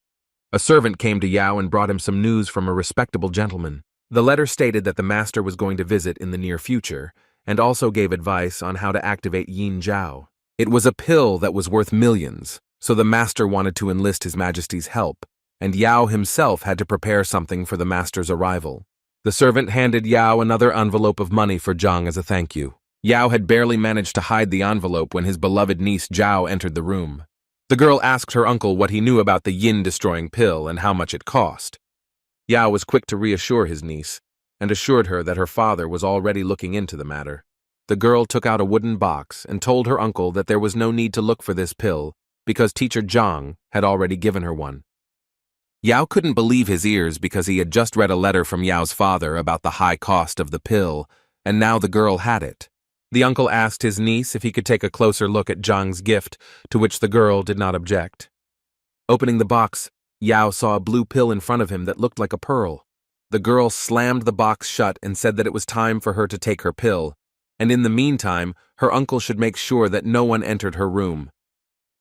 A servant came to Yao and brought him some news from a respectable gentleman. The letter stated that the master was going to visit in the near future, and also gave advice on how to activate Yin Zhao. It was a pill that was worth millions, so the master wanted to enlist His Majesty's help, and Yao himself had to prepare something for the master's arrival. The servant handed Yao another envelope of money for Zhang as a thank you. Yao had barely managed to hide the envelope when his beloved niece Zhao entered the room. The girl asked her uncle what he knew about the yin-destroying pill and how much it cost. Yao was quick to reassure his niece, and assured her that her father was already looking into the matter. The girl took out a wooden box and told her uncle that there was no need to look for this pill because teacher Zhang had already given her one. Yao couldn't believe his ears because he had just read a letter from Yao's father about the high cost of the pill, and now the girl had it. The uncle asked his niece if he could take a closer look at Zhang's gift, to which the girl did not object. Opening the box, Yao saw a blue pill in front of him that looked like a pearl. The girl slammed the box shut and said that it was time for her to take her pill, and in the meantime, her uncle should make sure that no one entered her room.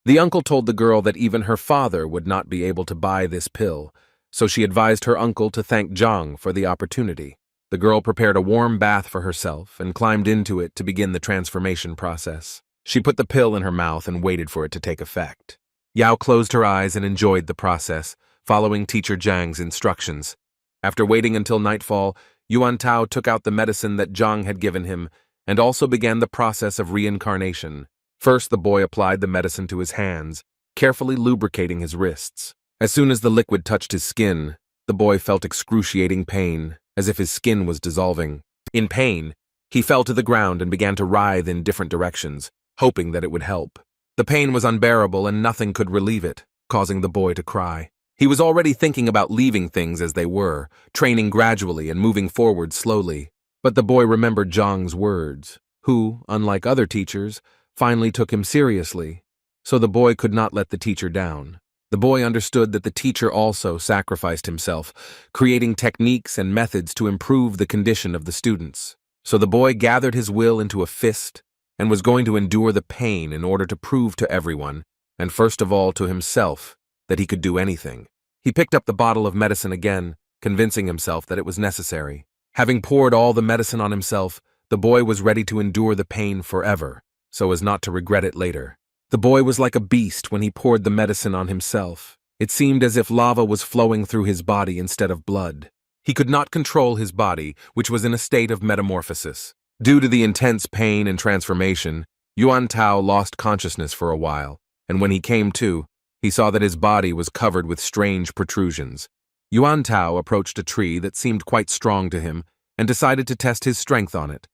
The uncle told the girl that even her father would not be able to buy this pill, so she advised her uncle to thank Zhang for the opportunity. The girl prepared a warm bath for herself and climbed into it to begin the transformation process. She put the pill in her mouth and waited for it to take effect. Yao closed her eyes and enjoyed the process, following teacher Zhang's instructions. After waiting until nightfall, Yuan Tao took out the medicine that Zhang had given him and also began the process of reincarnation. First, the boy applied the medicine to his hands, carefully lubricating his wrists. As soon as the liquid touched his skin, the boy felt excruciating pain, as if his skin was dissolving. In pain, he fell to the ground and began to writhe in different directions, hoping that it would help. The pain was unbearable and nothing could relieve it, causing the boy to cry. He was already thinking about leaving things as they were, training gradually and moving forward slowly. But the boy remembered Zhang's words, who, unlike other teachers, finally took him seriously, so the boy could not let the teacher down. The boy understood that the teacher also sacrificed himself, creating techniques and methods to improve the condition of the students. So the boy gathered his will into a fist and was going to endure the pain in order to prove to everyone, and first of all to himself, that he could do anything. He picked up the bottle of medicine again, convincing himself that it was necessary. Having poured all the medicine on himself, the boy was ready to endure the pain forever, so as not to regret it later. The boy was like a beast when he poured the medicine on himself. It seemed as if lava was flowing through his body instead of blood. He could not control his body, which was in a state of metamorphosis. Due to the intense pain and transformation, Yuan Tao lost consciousness for a while, and when he came to, he saw that his body was covered with strange protrusions. Yuan Tao approached a tree that seemed quite strong to him and decided to test his strength on it.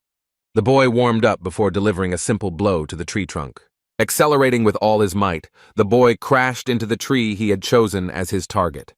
The boy warmed up before delivering a simple blow to the tree trunk. Accelerating with all his might, the boy crashed into the tree he had chosen as his target.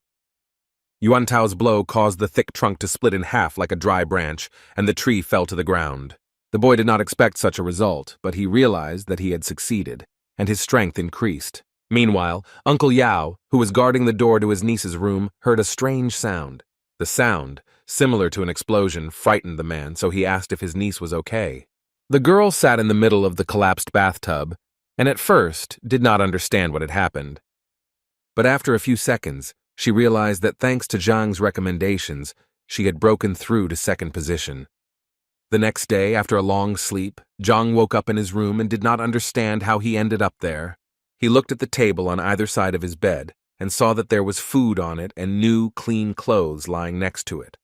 Yuan Tao's blow caused the thick trunk to split in half like a dry branch, and the tree fell to the ground. The boy did not expect such a result, but he realized that he had succeeded, and his strength increased. Meanwhile, Uncle Yao, who was guarding the door to his niece's room, heard a strange sound. The sound, similar to an explosion, frightened the man, so he asked if his niece was okay. The girl sat in the middle of the collapsed bathtub, and at first did not understand what had happened. But after a few seconds, she realized that thanks to Zhang's recommendations, she had broken through to second position. The next day, after a long sleep, Zhang woke up in his room and did not understand how he ended up there. He looked at the table on either side of his bed and saw that there was food on it and new, clean clothes lying next to it.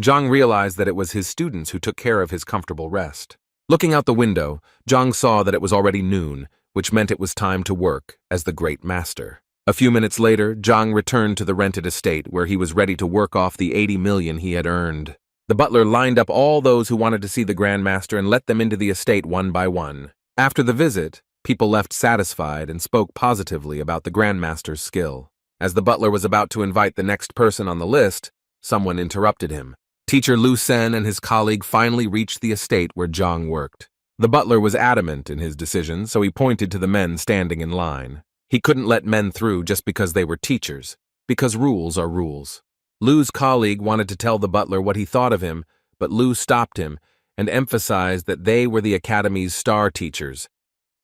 Zhang realized that it was his students who took care of his comfortable rest. Looking out the window, Zhang saw that it was already noon, which meant it was time to work as the great master. A few minutes later, Zhang returned to the rented estate where he was ready to work off the 80 million he had earned. The butler lined up all those who wanted to see the Grand Master and let them into the estate one by one. After the visit, people left satisfied and spoke positively about the Grand Master's skill. As the butler was about to invite the next person on the list, someone interrupted him. Teacher Lu Sen and his colleague finally reached the estate where Zhang worked. The butler was adamant in his decision, so he pointed to the men standing in line. He couldn't let men through just because they were teachers, because rules are rules. Lu's colleague wanted to tell the butler what he thought of him, but Lu stopped him and emphasized that they were the academy's star teachers.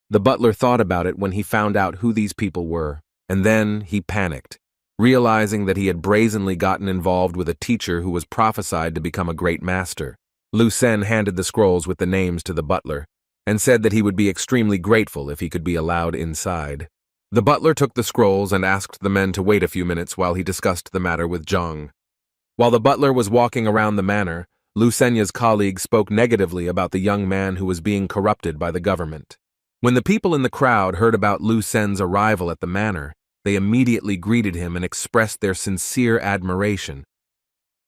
The butler thought about it when he found out who these people were, and then he panicked, realizing that he had brazenly gotten involved with a teacher who was prophesied to become a great master. Lu Sen handed the scrolls with the names to the butler and said that he would be extremely grateful if he could be allowed inside. The butler took the scrolls and asked the men to wait a few minutes while he discussed the matter with Zhang. While the butler was walking around the manor, Lu Senya's colleague spoke negatively about the young man who was being corrupted by the government. When the people in the crowd heard about Lu Sen's arrival at the manor, they immediately greeted him and expressed their sincere admiration.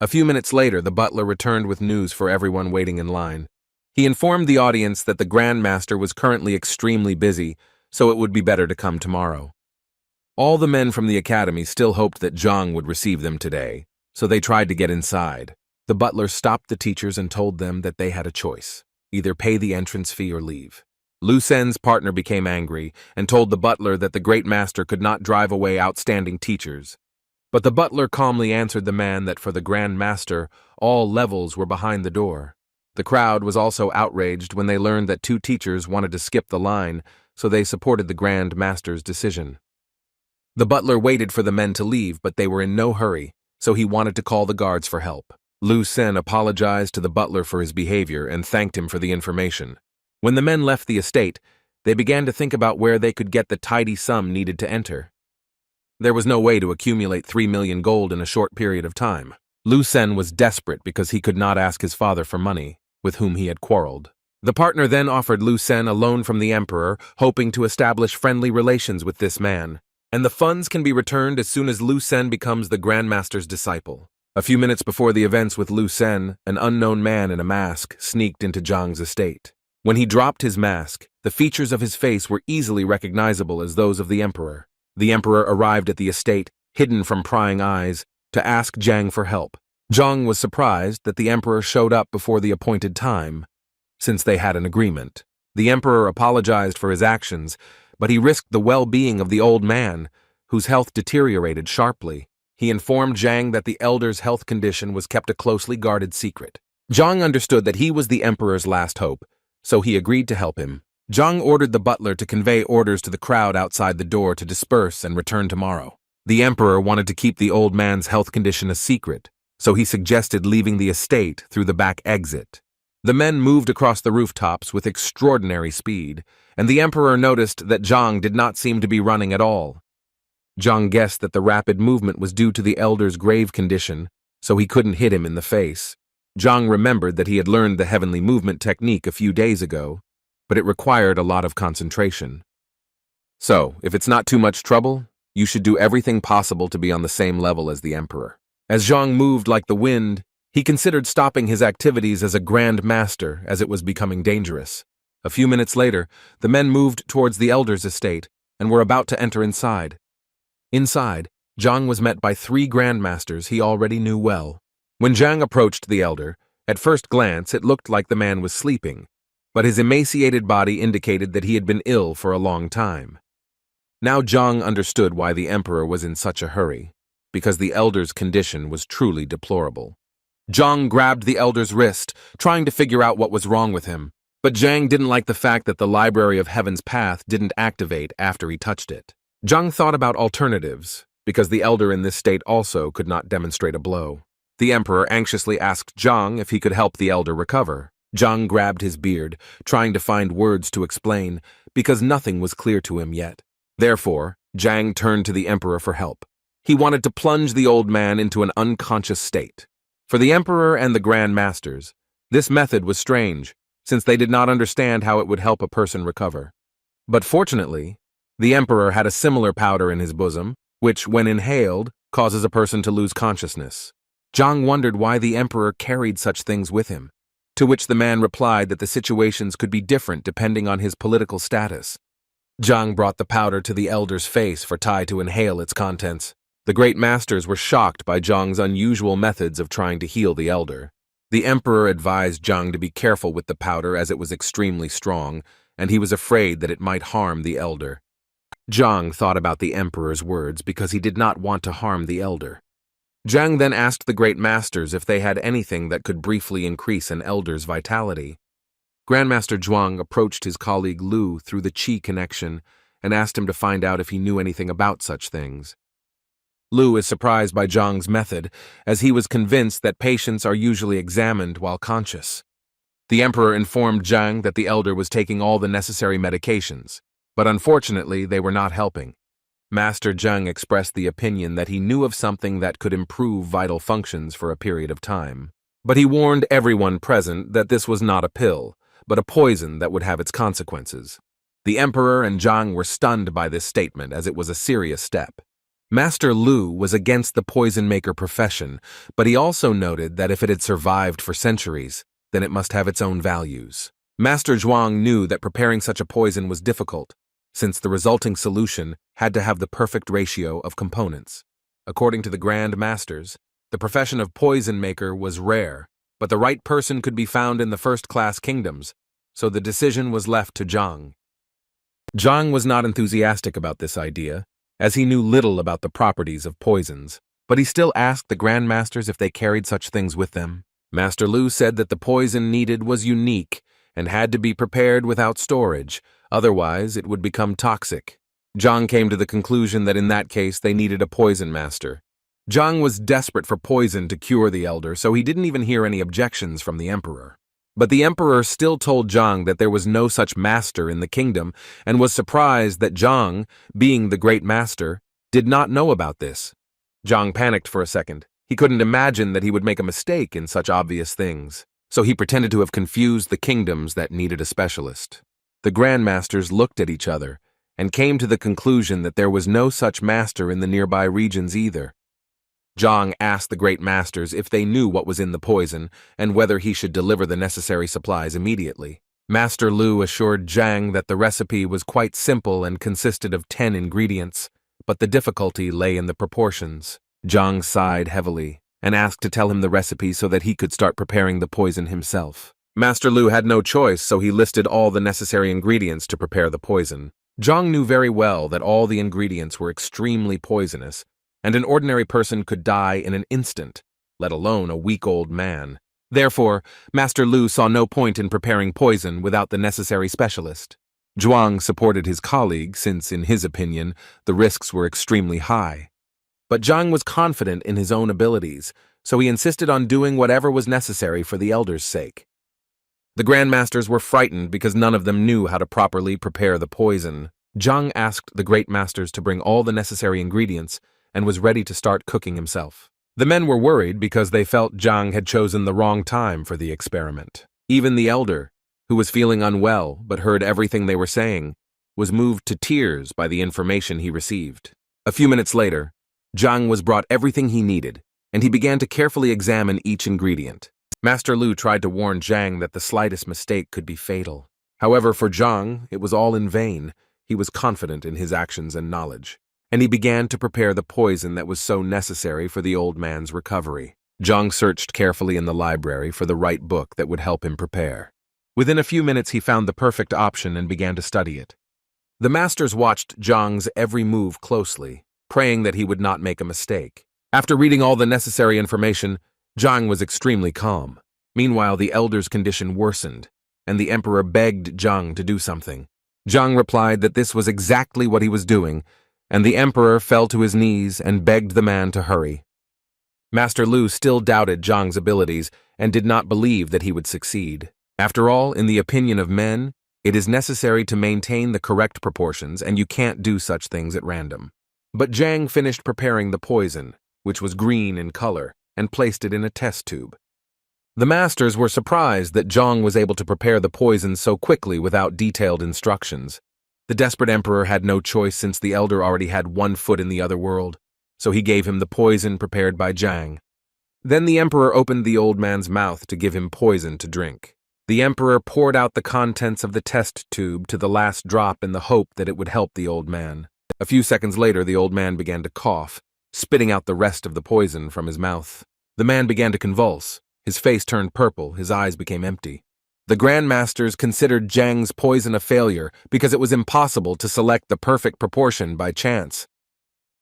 A few minutes later, the butler returned with news for everyone waiting in line. He informed the audience that the Grand Master was currently extremely busy, so it would be better to come tomorrow. All the men from the academy still hoped that Zhang would receive them today, so they tried to get inside. The butler stopped the teachers and told them that they had a choice: either pay the entrance fee or leave. Lu Sen's partner became angry and told the butler that the great master could not drive away outstanding teachers. But the butler calmly answered the man that for the Grand Master, all levels were behind the door. The crowd was also outraged when they learned that 2 teachers wanted to skip the line, so they supported the Grand Master's decision. The butler waited for the men to leave, but they were in no hurry, so he wanted to call the guards for help. Lu Sen apologized to the butler for his behavior and thanked him for the information. When the men left the estate, they began to think about where they could get the tidy sum needed to enter. There was no way to accumulate 3 million gold in a short period of time. Lu Sen was desperate because he could not ask his father for money, with whom he had quarreled. The partner then offered Lu Sen a loan from the emperor, hoping to establish friendly relations with this man, and the funds can be returned as soon as Lu Sen becomes the Grand Master's disciple. A few minutes before the events with Lu Sen, an unknown man in a mask sneaked into Zhang's estate. When he dropped his mask, the features of his face were easily recognizable as those of the emperor. The emperor arrived at the estate, hidden from prying eyes, to ask Zhang for help. Zhang was surprised that the emperor showed up before the appointed time, since they had an agreement. The emperor apologized for his actions, but he risked the well-being of the old man, whose health deteriorated sharply. He informed Zhang that the elder's health condition was kept a closely guarded secret. Zhang understood that he was the emperor's last hope, so he agreed to help him. Zhang ordered the butler to convey orders to the crowd outside the door to disperse and return tomorrow. The emperor wanted to keep the old man's health condition a secret, so he suggested leaving the estate through the back exit. The men moved across the rooftops with extraordinary speed, and the emperor noticed that Zhang did not seem to be running at all. Zhang guessed that the rapid movement was due to the elder's grave condition, so he couldn't hit him in the face. Zhang remembered that he had learned the heavenly movement technique a few days ago, but it required a lot of concentration. So, if it's not too much trouble, you should do everything possible to be on the same level as the emperor. As Zhang moved like the wind, he considered stopping his activities as a Grand Master as it was becoming dangerous. A few minutes later, the men moved towards the elder's estate and were about to enter inside. Inside, Zhang was met by 3 Grand Masters he already knew well. When Zhang approached the elder, at first glance it looked like the man was sleeping, but his emaciated body indicated that he had been ill for a long time. Now Zhang understood why the emperor was in such a hurry, because the elder's condition was truly deplorable. Zhang grabbed the elder's wrist, trying to figure out what was wrong with him, but Zhang didn't like the fact that the Library of Heaven's Path didn't activate after he touched it. Zhang thought about alternatives, because the elder in this state also could not demonstrate a blow. The emperor anxiously asked Zhang if he could help the elder recover. Zhang grabbed his beard, trying to find words to explain, because nothing was clear to him yet. Therefore, Zhang turned to the emperor for help. He wanted to plunge the old man into an unconscious state. For the emperor and the Grand Masters, this method was strange, since they did not understand how it would help a person recover. But fortunately, the emperor had a similar powder in his bosom, which, when inhaled, causes a person to lose consciousness. Zhang wondered why the emperor carried such things with him, to which the man replied that the situations could be different depending on his political status. Zhang brought the powder to the elder's face for Tai to inhale its contents. The great masters were shocked by Zhang's unusual methods of trying to heal the elder. The emperor advised Zhang to be careful with the powder as it was extremely strong, and he was afraid that it might harm the elder. Zhang thought about the emperor's words because he did not want to harm the elder. Zhang then asked the great masters if they had anything that could briefly increase an elder's vitality. Grandmaster Zhuang approached his colleague Lu through the qi connection and asked him to find out if he knew anything about such things. Lu is surprised by Zhang's method, as he was convinced that patients are usually examined while conscious. The emperor informed Zhang that the elder was taking all the necessary medications, but unfortunately they were not helping. Master Zhang expressed the opinion that he knew of something that could improve vital functions for a period of time. But he warned everyone present that this was not a pill, but a poison that would have its consequences. The emperor and Zhang were stunned by this statement, as it was a serious step. Master Lu was against the poison maker profession, but he also noted that if it had survived for centuries, then it must have its own values. Master Zhuang knew that preparing such a poison was difficult, since the resulting solution had to have the perfect ratio of components. According to the Grand Masters, the profession of poison maker was rare, but the right person could be found in the first-class kingdoms, so the decision was left to Zhang. Zhang was not enthusiastic about this idea, as he knew little about the properties of poisons, but he still asked the Grand Masters if they carried such things with them. Master Lu said that the poison needed was unique and had to be prepared without storage, otherwise it would become toxic. Zhang came to the conclusion that in that case they needed a poison master. Zhang was desperate for poison to cure the elder, so he didn't even hear any objections from the emperor. But the emperor still told Zhang that there was no such master in the kingdom, and was surprised that Zhang, being the great master, did not know about this. Zhang panicked for a second. He couldn't imagine that he would make a mistake in such obvious things, so he pretended to have confused the kingdoms that needed a specialist. The grandmasters looked at each other and came to the conclusion that there was no such master in the nearby regions either. Zhang asked the great masters if they knew what was in the poison and whether he should deliver the necessary supplies immediately. Master Lu assured Zhang that the recipe was quite simple and consisted of 10 ingredients, but the difficulty lay in the proportions. Zhang sighed heavily and asked to tell him the recipe so that he could start preparing the poison himself. Master Lu had no choice, so he listed all the necessary ingredients to prepare the poison. Zhang knew very well that all the ingredients were extremely poisonous, and an ordinary person could die in an instant, let alone a weak-old man. Therefore, Master Lu saw no point in preparing poison without the necessary specialist. Zhuang supported his colleague since, in his opinion, the risks were extremely high. But Zhang was confident in his own abilities, so he insisted on doing whatever was necessary for the elder's sake. The grandmasters were frightened because none of them knew how to properly prepare the poison. Zhang asked the great masters to bring all the necessary ingredients and was ready to start cooking himself. The men were worried because they felt Zhang had chosen the wrong time for the experiment. Even the elder, who was feeling unwell but heard everything they were saying, was moved to tears by the information he received. A few minutes later, Zhang was brought everything he needed, and he began to carefully examine each ingredient. Master Lu tried to warn Zhang that the slightest mistake could be fatal. However, for Zhang, it was all in vain. He was confident in his actions and knowledge, and he began to prepare the poison that was so necessary for the old man's recovery. Zhang searched carefully in the library for the right book that would help him prepare. Within a few minutes, he found the perfect option and began to study it. The masters watched Zhang's every move closely, praying that he would not make a mistake. After reading all the necessary information, Zhang was extremely calm. Meanwhile, the elder's condition worsened, and the emperor begged Zhang to do something. Zhang replied that this was exactly what he was doing, and the emperor fell to his knees and begged the man to hurry. Master Lu still doubted Zhang's abilities and did not believe that he would succeed. After all, in the opinion of men, it is necessary to maintain the correct proportions, and you can't do such things at random. But Zhang finished preparing the poison, which was green in color, and placed it in a test tube. The masters were surprised that Zhang was able to prepare the poison so quickly without detailed instructions. The desperate emperor had no choice since the elder already had one foot in the other world, so he gave him the poison prepared by Jang. Then the emperor opened the old man's mouth to give him poison to drink. The emperor poured out the contents of the test tube to the last drop in the hope that it would help the old man. A few seconds later, the old man began to cough, spitting out the rest of the poison from his mouth. The man began to convulse. His face turned purple, his eyes became empty. The Grand Masters considered Jang's poison a failure because it was impossible to select the perfect proportion by chance.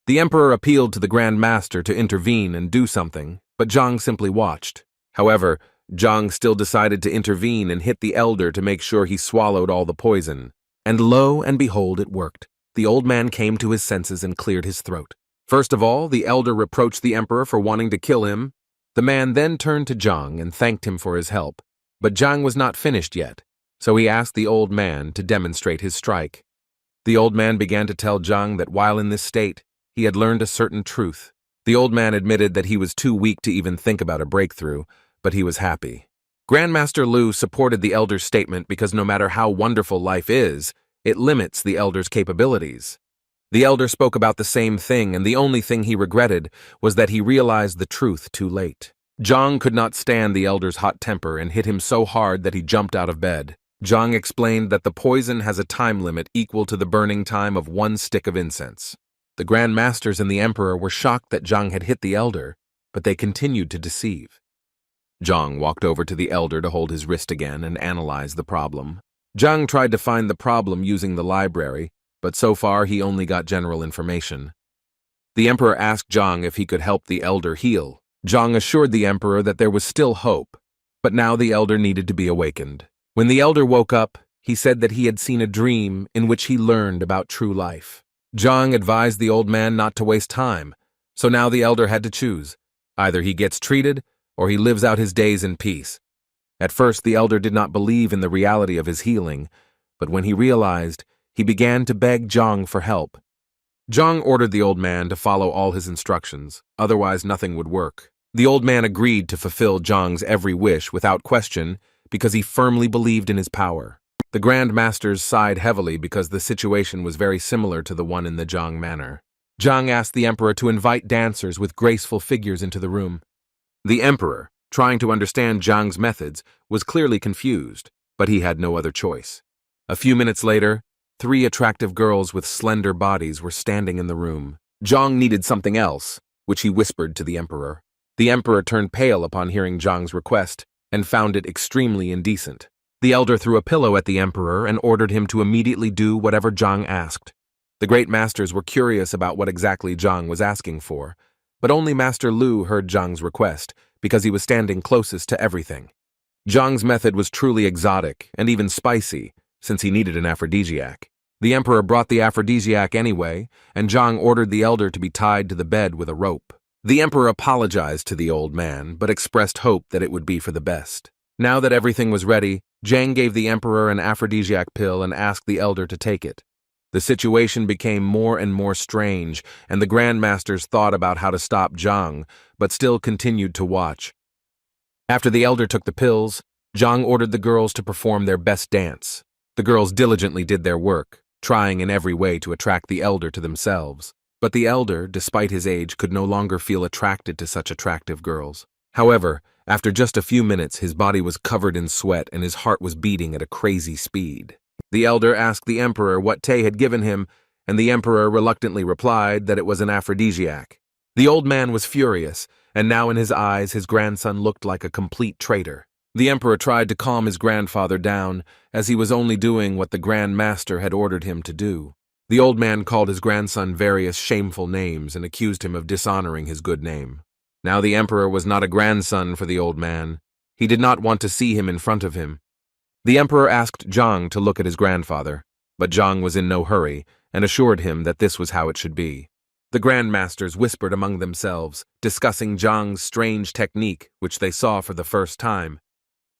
The emperor appealed to the Grand Master to intervene and do something, but Zhang simply watched. However, Zhang still decided to intervene and hit the elder to make sure he swallowed all the poison. And lo and behold, it worked. The old man came to his senses and cleared his throat. First of all, the elder reproached the emperor for wanting to kill him. The man then turned to Zhang and thanked him for his help. But Zhang was not finished yet, so he asked the old man to demonstrate his strike. The old man began to tell Zhang that while in this state, he had learned a certain truth. The old man admitted that he was too weak to even think about a breakthrough, but he was happy. Grandmaster Lu supported the elder's statement because no matter how wonderful life is, it limits the elder's capabilities. The elder spoke about the same thing, and the only thing he regretted was that he realized the truth too late. Zhang could not stand the elder's hot temper and hit him so hard that he jumped out of bed. Zhang explained that the poison has a time limit equal to the burning time of one stick of incense. The Grand Masters and the Emperor were shocked that Zhang had hit the elder, but they continued to deceive. Zhang walked over to the elder to hold his wrist again and analyze the problem. Zhang tried to find the problem using the library, but so far he only got general information. The Emperor asked Zhang if he could help the elder heal. Zhang assured the emperor that there was still hope, but now the elder needed to be awakened. When the elder woke up, he said that he had seen a dream in which he learned about true life. Zhang advised the old man not to waste time, so now the elder had to choose. Either he gets treated, or he lives out his days in peace. At first, the elder did not believe in the reality of his healing, but when he realized, he began to beg Zhang for help. Zhang ordered the old man to follow all his instructions, otherwise nothing would work. The old man agreed to fulfill Zhang's every wish without question because he firmly believed in his power. The Grand Masters sighed heavily because the situation was very similar to the one in the Zhang manor. Zhang asked the emperor to invite dancers with graceful figures into the room. The emperor, trying to understand Zhang's methods, was clearly confused, but he had no other choice. A few minutes later, 3 attractive girls with slender bodies were standing in the room. Zhang needed something else, which he whispered to the emperor. The emperor turned pale upon hearing Zhang's request and found it extremely indecent. The elder threw a pillow at the emperor and ordered him to immediately do whatever Zhang asked. The great masters were curious about what exactly Zhang was asking for, but only Master Lu heard Zhang's request because he was standing closest to everything. Zhang's method was truly exotic and even spicy, since he needed an aphrodisiac. The emperor brought the aphrodisiac anyway, and Zhang ordered the elder to be tied to the bed with a rope. The emperor apologized to the old man, but expressed hope that it would be for the best. Now that everything was ready, Zhang gave the emperor an aphrodisiac pill and asked the elder to take it. The situation became more and more strange, and the Grand Masters thought about how to stop Zhang, but still continued to watch. After the elder took the pills, Zhang ordered the girls to perform their best dance. The girls diligently did their work, trying in every way to attract the elder to themselves. But the elder, despite his age, could no longer feel attracted to such attractive girls. However, after just a few minutes, his body was covered in sweat and his heart was beating at a crazy speed. The elder asked the emperor what Tay had given him, and the emperor reluctantly replied that it was an aphrodisiac. The old man was furious, and now in his eyes his grandson looked like a complete traitor. The emperor tried to calm his grandfather down, as he was only doing what the Grand Master had ordered him to do. The old man called his grandson various shameful names and accused him of dishonoring his good name. Now the emperor was not a grandson for the old man. He did not want to see him in front of him. The emperor asked Zhang to look at his grandfather, but Zhang was in no hurry and assured him that this was how it should be. The Grand Masters whispered among themselves, discussing Zhang's strange technique, which they saw for the first time.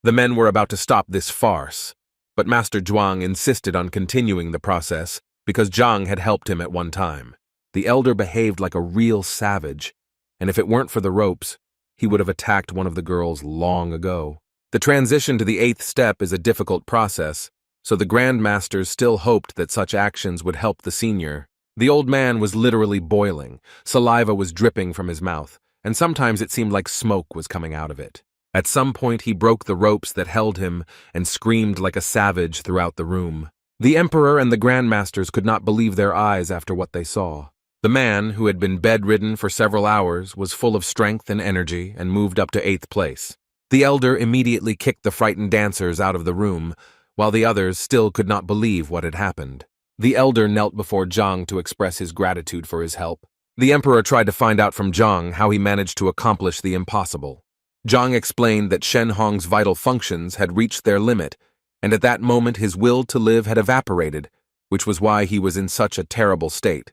The men were about to stop this farce, but Master Zhuang insisted on continuing the process because Zhang had helped him at one time. The elder behaved like a real savage, and if it weren't for the ropes, he would have attacked one of the girls long ago. The transition to the 8th step is a difficult process, so the Grand Masters still hoped that such actions would help the senior. The old man was literally boiling, saliva was dripping from his mouth, and sometimes it seemed like smoke was coming out of it. At some point he broke the ropes that held him and screamed like a savage throughout the room. The Emperor and the Grand Masters could not believe their eyes after what they saw. The man, who had been bedridden for several hours, was full of strength and energy and moved up to 8th place. The elder immediately kicked the frightened dancers out of the room, while the others still could not believe what had happened. The elder knelt before Zhang to express his gratitude for his help. The Emperor tried to find out from Zhang how he managed to accomplish the impossible. Zhang explained that Shen Hong's vital functions had reached their limit, and at that moment his will to live had evaporated, which was why he was in such a terrible state.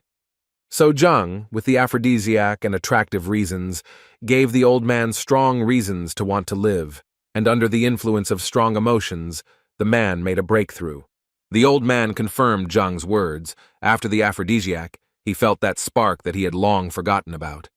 So Zhang, with the aphrodisiac and attractive reasons, gave the old man strong reasons to want to live, and under the influence of strong emotions, the man made a breakthrough. The old man confirmed Zhang's words. After the aphrodisiac, he felt that spark that he had long forgotten about.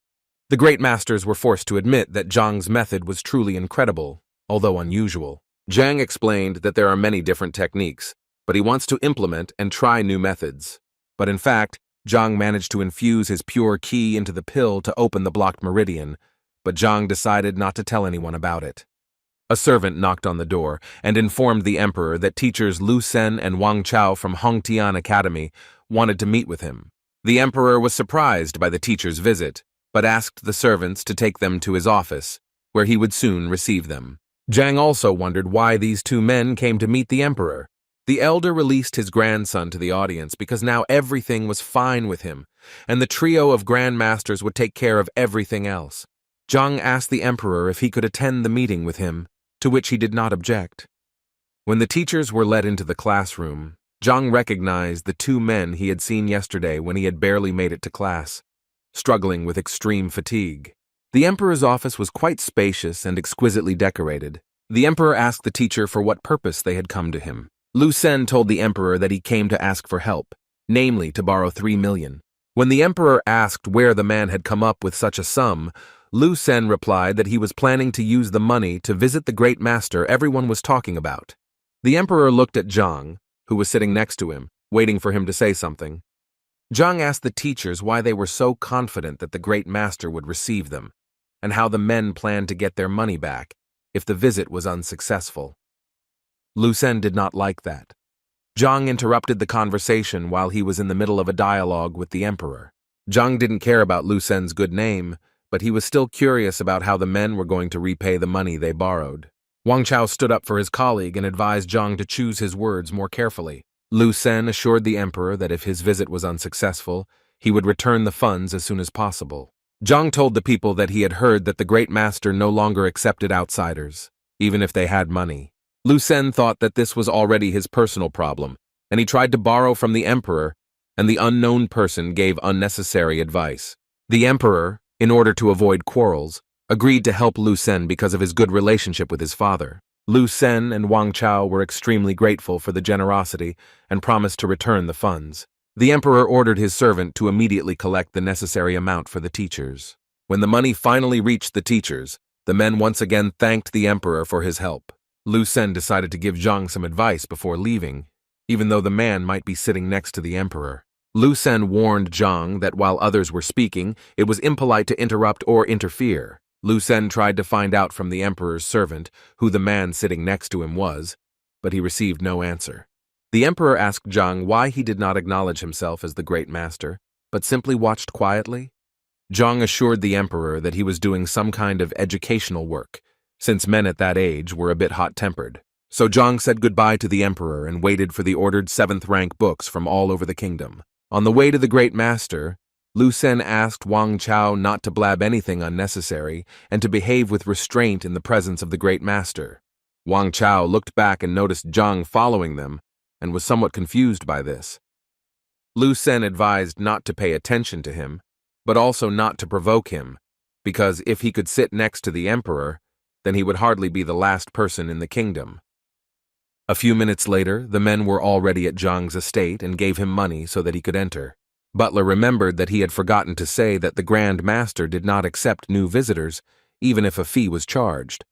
The great masters were forced to admit that Zhang's method was truly incredible, although unusual. Zhang explained that there are many different techniques, but he wants to implement and try new methods. But in fact, Zhang managed to infuse his pure qi into the pill to open the blocked meridian, but Zhang decided not to tell anyone about it. A servant knocked on the door and informed the emperor that teachers Lu Sen and Wang Chao from Hongtian Academy wanted to meet with him. The emperor was surprised by the teacher's visit, but asked the servants to take them to his office, where he would soon receive them. Zhang also wondered why these two men came to meet the emperor. The elder released his grandson to the audience because now everything was fine with him, and the trio of Grand Masters would take care of everything else. Zhang asked the emperor if he could attend the meeting with him, to which he did not object. When the teachers were led into the classroom, Zhang recognized the two men he had seen yesterday when he had barely made it to class, struggling with extreme fatigue. The emperor's office was quite spacious and exquisitely decorated. The emperor asked the teacher for what purpose they had come to him. Lu Sen told the emperor that he came to ask for help, namely to borrow 3 million. When the emperor asked where the man had come up with such a sum, Lu Sen replied that he was planning to use the money to visit the great master everyone was talking about. The emperor looked at Zhang, who was sitting next to him, waiting for him to say something. Zhang asked the teachers why they were so confident that the great master would receive them, and how the men planned to get their money back if the visit was unsuccessful. Lu Sen did not like that. Zhang interrupted the conversation while he was in the middle of a dialogue with the emperor. Zhang didn't care about Lu Sen's good name, but he was still curious about how the men were going to repay the money they borrowed. Wang Chao stood up for his colleague and advised Zhang to choose his words more carefully. Lu Sen assured the emperor that if his visit was unsuccessful, he would return the funds as soon as possible. Zhang told the people that he had heard that the great master no longer accepted outsiders, even if they had money. Lu Sen thought that this was already his personal problem, and he tried to borrow from the emperor, and the unknown person gave unnecessary advice. The emperor, in order to avoid quarrels, agreed to help Lu Sen because of his good relationship with his father. Lu Sen and Wang Chao were extremely grateful for the generosity and promised to return the funds. The emperor ordered his servant to immediately collect the necessary amount for the teachers. When the money finally reached the teachers, the men once again thanked the emperor for his help. Lu Sen decided to give Zhang some advice before leaving, even though the man might be sitting next to the emperor. Lu Sen warned Zhang that while others were speaking, it was impolite to interrupt or interfere. Lu Sen tried to find out from the emperor's servant who the man sitting next to him was, but he received no answer. The emperor asked Zhang why he did not acknowledge himself as the great master, but simply watched quietly. Zhang assured the emperor that he was doing some kind of educational work, since men at that age were a bit hot-tempered. So Zhang said goodbye to the emperor and waited for the ordered 7th rank books from all over the kingdom. On the way to the great master, Lu Sen asked Wang Chao not to blab anything unnecessary and to behave with restraint in the presence of the great master. Wang Chao looked back and noticed Zhang following them and was somewhat confused by this. Lu Sen advised not to pay attention to him, but also not to provoke him, because if he could sit next to the emperor, then he would hardly be the last person in the kingdom. A few minutes later, the men were already at Zhang's estate and gave him money so that he could enter. Butler remembered that he had forgotten to say that the Grand Master did not accept new visitors, even if a fee was charged.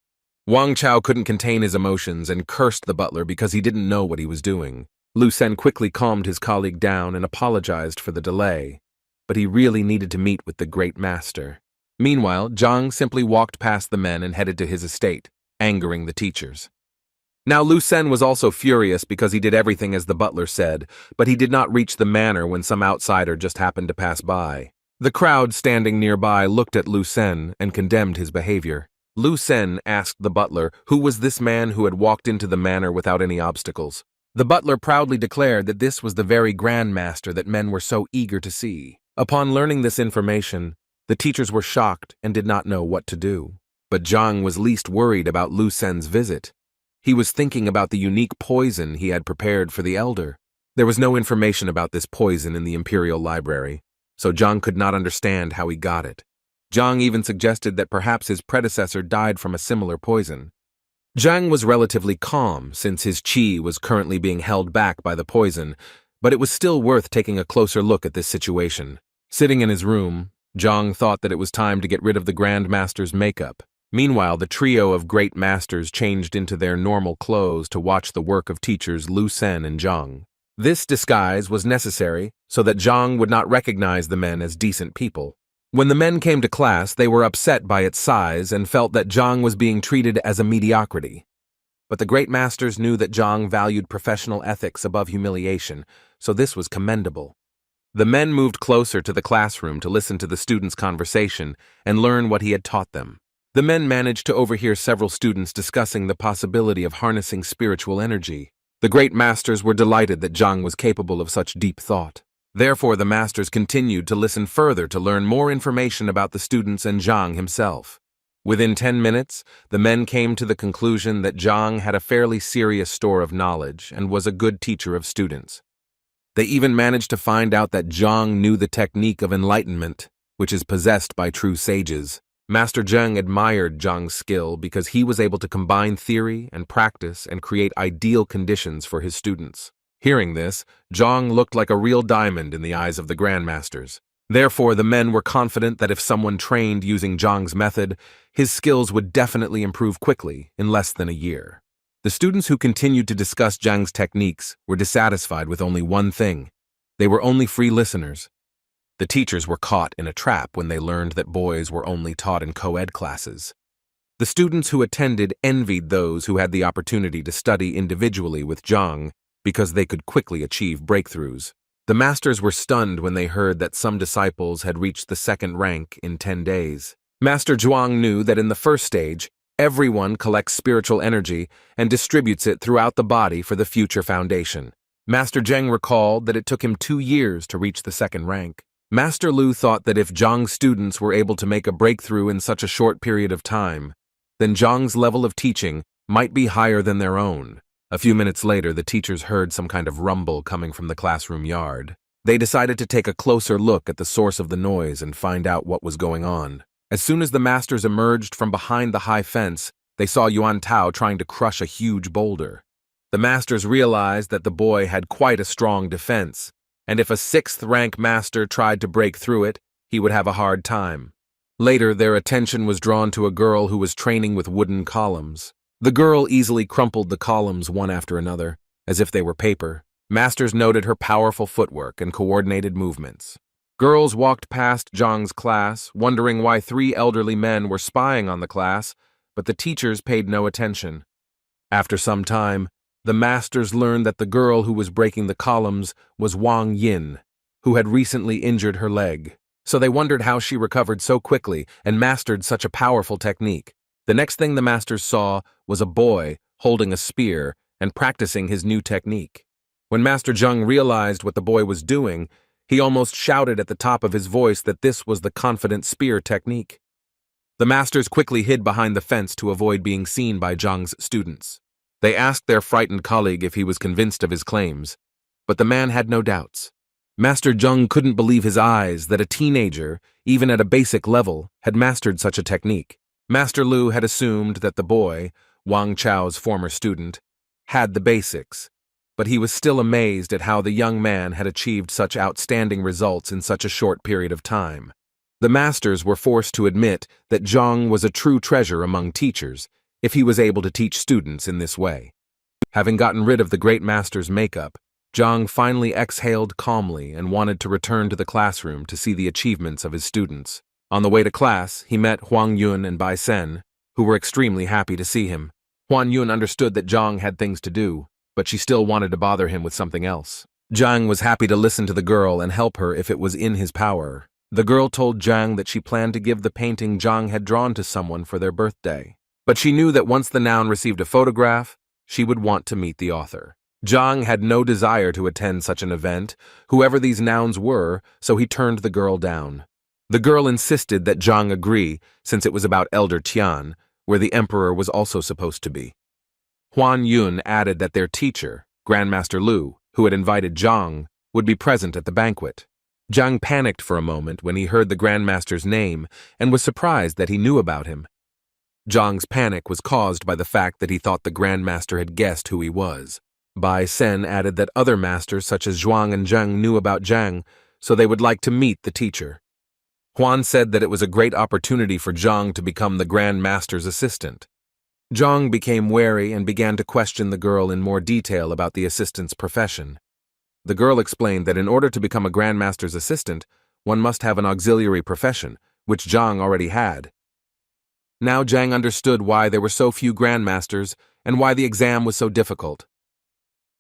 Wang Chao couldn't contain his emotions and cursed the butler because he didn't know what he was doing. Lu Sen quickly calmed his colleague down and apologized for the delay, but he really needed to meet with the great master. Meanwhile, Zhang simply walked past the men and headed to his estate, angering the teachers. Now Lu Sen was also furious because he did everything as the butler said, but he did not reach the manor when some outsider just happened to pass by. The crowd standing nearby looked at Lu Sen and condemned his behavior. Lu Sen asked the butler who was this man who had walked into the manor without any obstacles. The butler proudly declared that this was the very Grand Master that men were so eager to see. Upon learning this information, the teachers were shocked and did not know what to do. But Zhang was least worried about Lu Sen's visit. He was thinking about the unique poison he had prepared for the elder. There was no information about this poison in the Imperial Library, so Zhang could not understand how he got it. Zhang even suggested that perhaps his predecessor died from a similar poison. Zhang was relatively calm since his qi was currently being held back by the poison, but it was still worth taking a closer look at this situation. Sitting in his room, Zhang thought that it was time to get rid of the Grand Master's makeup. Meanwhile, the trio of great masters changed into their normal clothes to watch the work of teachers Lu Sen and Zhang. This disguise was necessary so that Zhang would not recognize the men as decent people. When the men came to class, they were upset by its size and felt that Zhang was being treated as a mediocrity. But the great masters knew that Zhang valued professional ethics above humiliation, so this was commendable. The men moved closer to the classroom to listen to the students' conversation and learn what he had taught them. The men managed to overhear several students discussing the possibility of harnessing spiritual energy. The great masters were delighted that Zhang was capable of such deep thought. Therefore, the masters continued to listen further to learn more information about the students and Zhang himself. Within 10 minutes, the men came to the conclusion that Zhang had a fairly serious store of knowledge and was a good teacher of students. They even managed to find out that Zhang knew the technique of enlightenment, which is possessed by true sages. Master Zheng admired Zhang's skill because he was able to combine theory and practice and create ideal conditions for his students. Hearing this, Zhang looked like a real diamond in the eyes of the grandmasters. Therefore, the men were confident that if someone trained using Zhang's method, his skills would definitely improve quickly, in less than a year. The students who continued to discuss Zhang's techniques were dissatisfied with only one thing. They were only free listeners. The teachers were caught in a trap when they learned that boys were only taught in co-ed classes. The students who attended envied those who had the opportunity to study individually with Zhang because they could quickly achieve breakthroughs. The masters were stunned when they heard that some disciples had reached the second rank in 10 days. Master Zhuang knew that in the first stage, everyone collects spiritual energy and distributes it throughout the body for the future foundation. Master Zheng recalled that it took him 2 years to reach the second rank. Master Lu thought that if Zhang's students were able to make a breakthrough in such a short period of time, then Zhang's level of teaching might be higher than their own. A few minutes later, the teachers heard some kind of rumble coming from the classroom yard. They decided to take a closer look at the source of the noise and find out what was going on. As soon as the masters emerged from behind the high fence, they saw Yuan Tao trying to crush a huge boulder. The masters realized that the boy had quite a strong defense, and if a 6th rank master tried to break through it, he would have a hard time. Later, their attention was drawn to a girl who was training with wooden columns. The girl easily crumpled the columns one after another, as if they were paper. Masters noted her powerful footwork and coordinated movements. Girls walked past Zhang's class, wondering why 3 elderly men were spying on the class, but the teachers paid no attention. After some time, the masters learned that the girl who was breaking the columns was Wang Yin, who had recently injured her leg. So they wondered how she recovered so quickly and mastered such a powerful technique. The next thing the masters saw was a boy holding a spear and practicing his new technique. When Master Zheng realized what the boy was doing, he almost shouted at the top of his voice that this was the confident spear technique. The masters quickly hid behind the fence to avoid being seen by Zhang's students. They asked their frightened colleague if he was convinced of his claims, but the man had no doubts. Master Zheng couldn't believe his eyes that a teenager, even at a basic level, had mastered such a technique. Master Lu had assumed that the boy, Wang Chao's former student, had the basics, but he was still amazed at how the young man had achieved such outstanding results in such a short period of time. The masters were forced to admit that Zhang was a true treasure among teachers, if he was able to teach students in this way. Having gotten rid of the great master's makeup, Zhang finally exhaled calmly and wanted to return to the classroom to see the achievements of his students. On the way to class, he met Huang Yun and Bai Sen, who were extremely happy to see him. Huang Yun understood that Zhang had things to do, but she still wanted to bother him with something else. Zhang was happy to listen to the girl and help her if it was in his power. The girl told Zhang that she planned to give the painting Zhang had drawn to someone for their birthday. But she knew that once the noun received a photograph, she would want to meet the author. Zhang had no desire to attend such an event, whoever these nouns were, so he turned the girl down. The girl insisted that Zhang agree, since it was about Elder Tian, where the emperor was also supposed to be. Huan Yun added that their teacher, Grandmaster Lu, who had invited Zhang, would be present at the banquet. Zhang panicked for a moment when he heard the Grandmaster's name and was surprised that he knew about him. Zhang's panic was caused by the fact that he thought the Grandmaster had guessed who he was. Bai Sen added that other masters such as Zhuang and Zheng knew about Zhang, so they would like to meet the teacher. Huan said that it was a great opportunity for Zhang to become the Grand Master's assistant. Zhang became wary and began to question the girl in more detail about the assistant's profession. The girl explained that in order to become a Grand Master's assistant, one must have an auxiliary profession, which Zhang already had. Now Zhang understood why there were so few Grandmasters and why the exam was so difficult.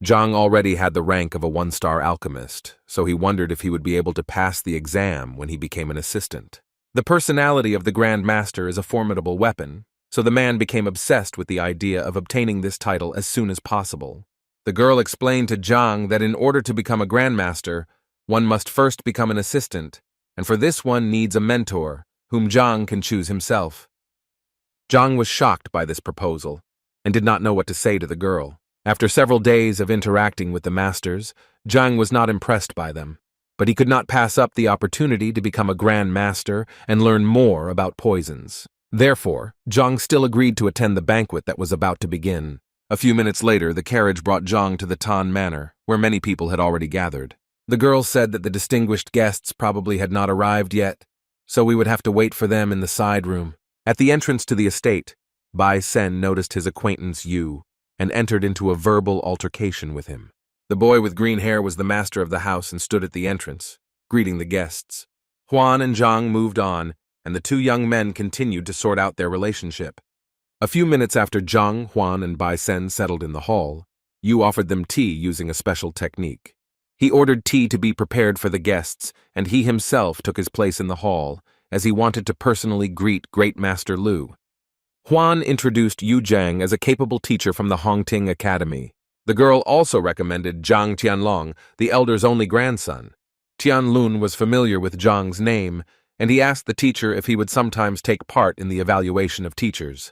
Zhang already had the rank of a one-star alchemist, so he wondered if he would be able to pass the exam when he became an assistant. The personality of the Grand Master is a formidable weapon, so the man became obsessed with the idea of obtaining this title as soon as possible. The girl explained to Zhang that in order to become a Grand Master, one must first become an assistant, and for this one needs a mentor, whom Zhang can choose himself. Zhang was shocked by this proposal, and did not know what to say to the girl. After several days of interacting with the masters, Zhang was not impressed by them, but he could not pass up the opportunity to become a Grand Master and learn more about poisons. Therefore, Zhang still agreed to attend the banquet that was about to begin. A few minutes later, the carriage brought Zhang to the Tan Manor, where many people had already gathered. The girl said that the distinguished guests probably had not arrived yet, so we would have to wait for them in the side room. At the entrance to the estate, Bai Sen noticed his acquaintance Yu, and entered into a verbal altercation with him. The boy with green hair was the master of the house and stood at the entrance, greeting the guests. Huan and Zhang moved on, and the two young men continued to sort out their relationship. A few minutes after Zhang, Huan, and Bai Sen settled in the hall, Yu offered them tea using a special technique. He ordered tea to be prepared for the guests, and he himself took his place in the hall, as he wanted to personally greet Great Master Lu. Huan introduced Yu Zhang as a capable teacher from the Hongting Academy. The girl also recommended Zhang Tianlong, the elder's only grandson. Tianlun was familiar with Zhang's name, and he asked the teacher if he would sometimes take part in the evaluation of teachers.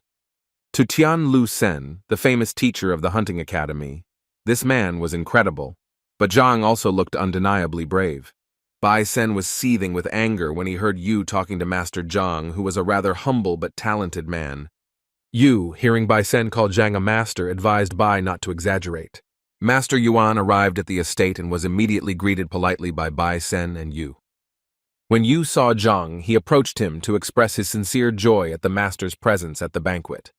To Tian Lu Sen, the famous teacher of the hunting academy, this man was incredible, but Zhang also looked undeniably brave. Bai Sen was seething with anger when he heard Yu talking to Master Zhang, who was a rather humble but talented man. Yu, hearing Bai Sen call Zhang a master, advised Bai not to exaggerate. Master Yuan arrived at the estate and was immediately greeted politely by Bai Sen and Yu. When Yu saw Zhang, he approached him to express his sincere joy at the master's presence at the banquet.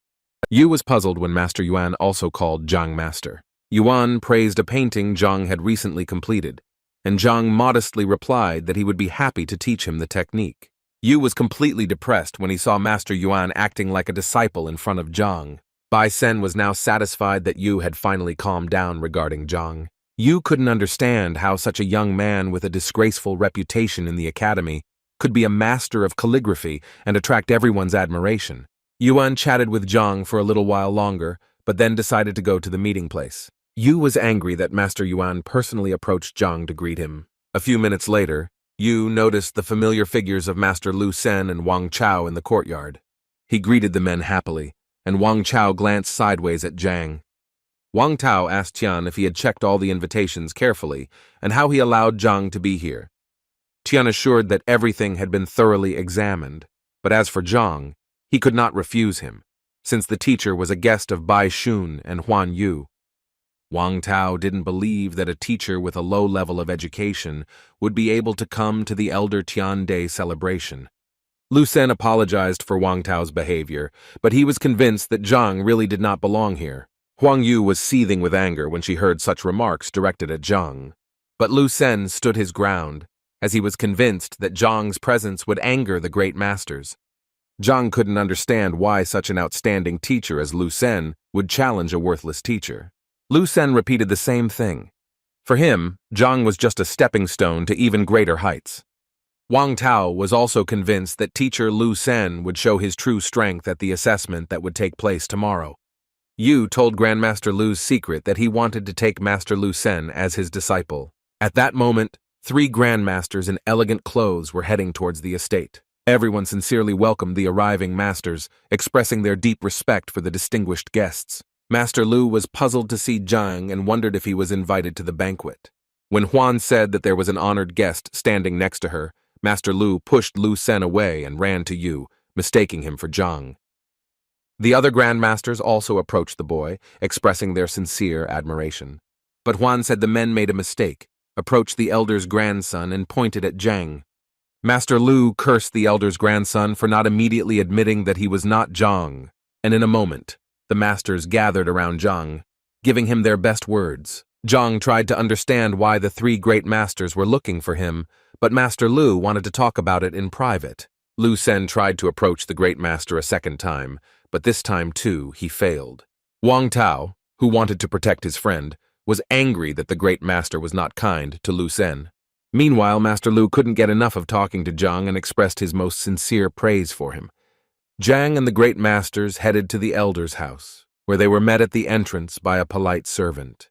Yu was puzzled when Master Yuan also called Zhang master. Yuan praised a painting Zhang had recently completed, and Zhang modestly replied that he would be happy to teach him the technique. Yu was completely depressed when he saw Master Yuan acting like a disciple in front of Zhang. Bai Sen was now satisfied that Yu had finally calmed down regarding Zhang. Yu couldn't understand how such a young man with a disgraceful reputation in the academy could be a master of calligraphy and attract everyone's admiration. Yuan chatted with Zhang for a little while longer, but then decided to go to the meeting place. Yu was angry that Master Yuan personally approached Zhang to greet him. A few minutes later, Yu noticed the familiar figures of Master Lu Sen and Wang Chao in the courtyard. He greeted the men happily, and Wang Chao glanced sideways at Zhang. Wang Chao asked Tian if he had checked all the invitations carefully and how he allowed Zhang to be here. Tian assured that everything had been thoroughly examined, but as for Zhang, he could not refuse him, since the teacher was a guest of Bai Shun and Huan Yu. Wang Tao didn't believe that a teacher with a low level of education would be able to come to the Elder Tian Day celebration. Lu Sen apologized for Wang Tao's behavior, but he was convinced that Zhang really did not belong here. Huang Yu was seething with anger when she heard such remarks directed at Zhang. But Lu Sen stood his ground, as he was convinced that Zhang's presence would anger the great masters. Zhang couldn't understand why such an outstanding teacher as Lu Sen would challenge a worthless teacher. Lu Sen repeated the same thing. For him, Zhang was just a stepping stone to even greater heights. Wang Tao was also convinced that teacher Lu Sen would show his true strength at the assessment that would take place tomorrow. Yu told Grandmaster Lu's secret that he wanted to take Master Lu Sen as his disciple. At that moment, 3 grandmasters in elegant clothes were heading towards the estate. Everyone sincerely welcomed the arriving masters, expressing their deep respect for the distinguished guests. Master Lu was puzzled to see Zhang and wondered if he was invited to the banquet. When Huan said that there was an honored guest standing next to her, Master Lu pushed Lu Sen away and ran to Yu, mistaking him for Zhang. The other grandmasters also approached the boy, expressing their sincere admiration. But Huan said the men made a mistake, approached the elder's grandson and pointed at Zhang. Master Lu cursed the elder's grandson for not immediately admitting that he was not Zhang, and in a moment, the masters gathered around Zhang, giving him their best words. Zhang tried to understand why the 3 great masters were looking for him, but Master Lu wanted to talk about it in private. Lu Sen tried to approach the great master a second time, but this time, too, he failed. Wang Tao, who wanted to protect his friend, was angry that the great master was not kind to Lu Sen. Meanwhile, Master Lu couldn't get enough of talking to Zhang and expressed his most sincere praise for him. Zhang and the great masters headed to the elder's house, where they were met at the entrance by a polite servant.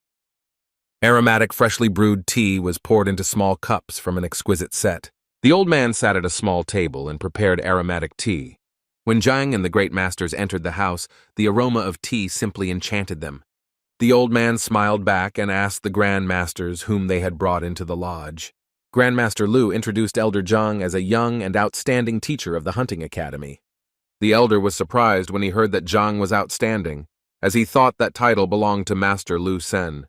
Aromatic, freshly brewed tea was poured into small cups from an exquisite set. The old man sat at a small table and prepared aromatic tea. When Zhang and the great masters entered the house, the aroma of tea simply enchanted them. The old man smiled back and asked the grand masters whom they had brought into the lodge. Grandmaster Lu introduced Elder Zhang as a young and outstanding teacher of the hunting academy. The elder was surprised when he heard that Zhang was outstanding, as he thought that title belonged to Master Lu Sen.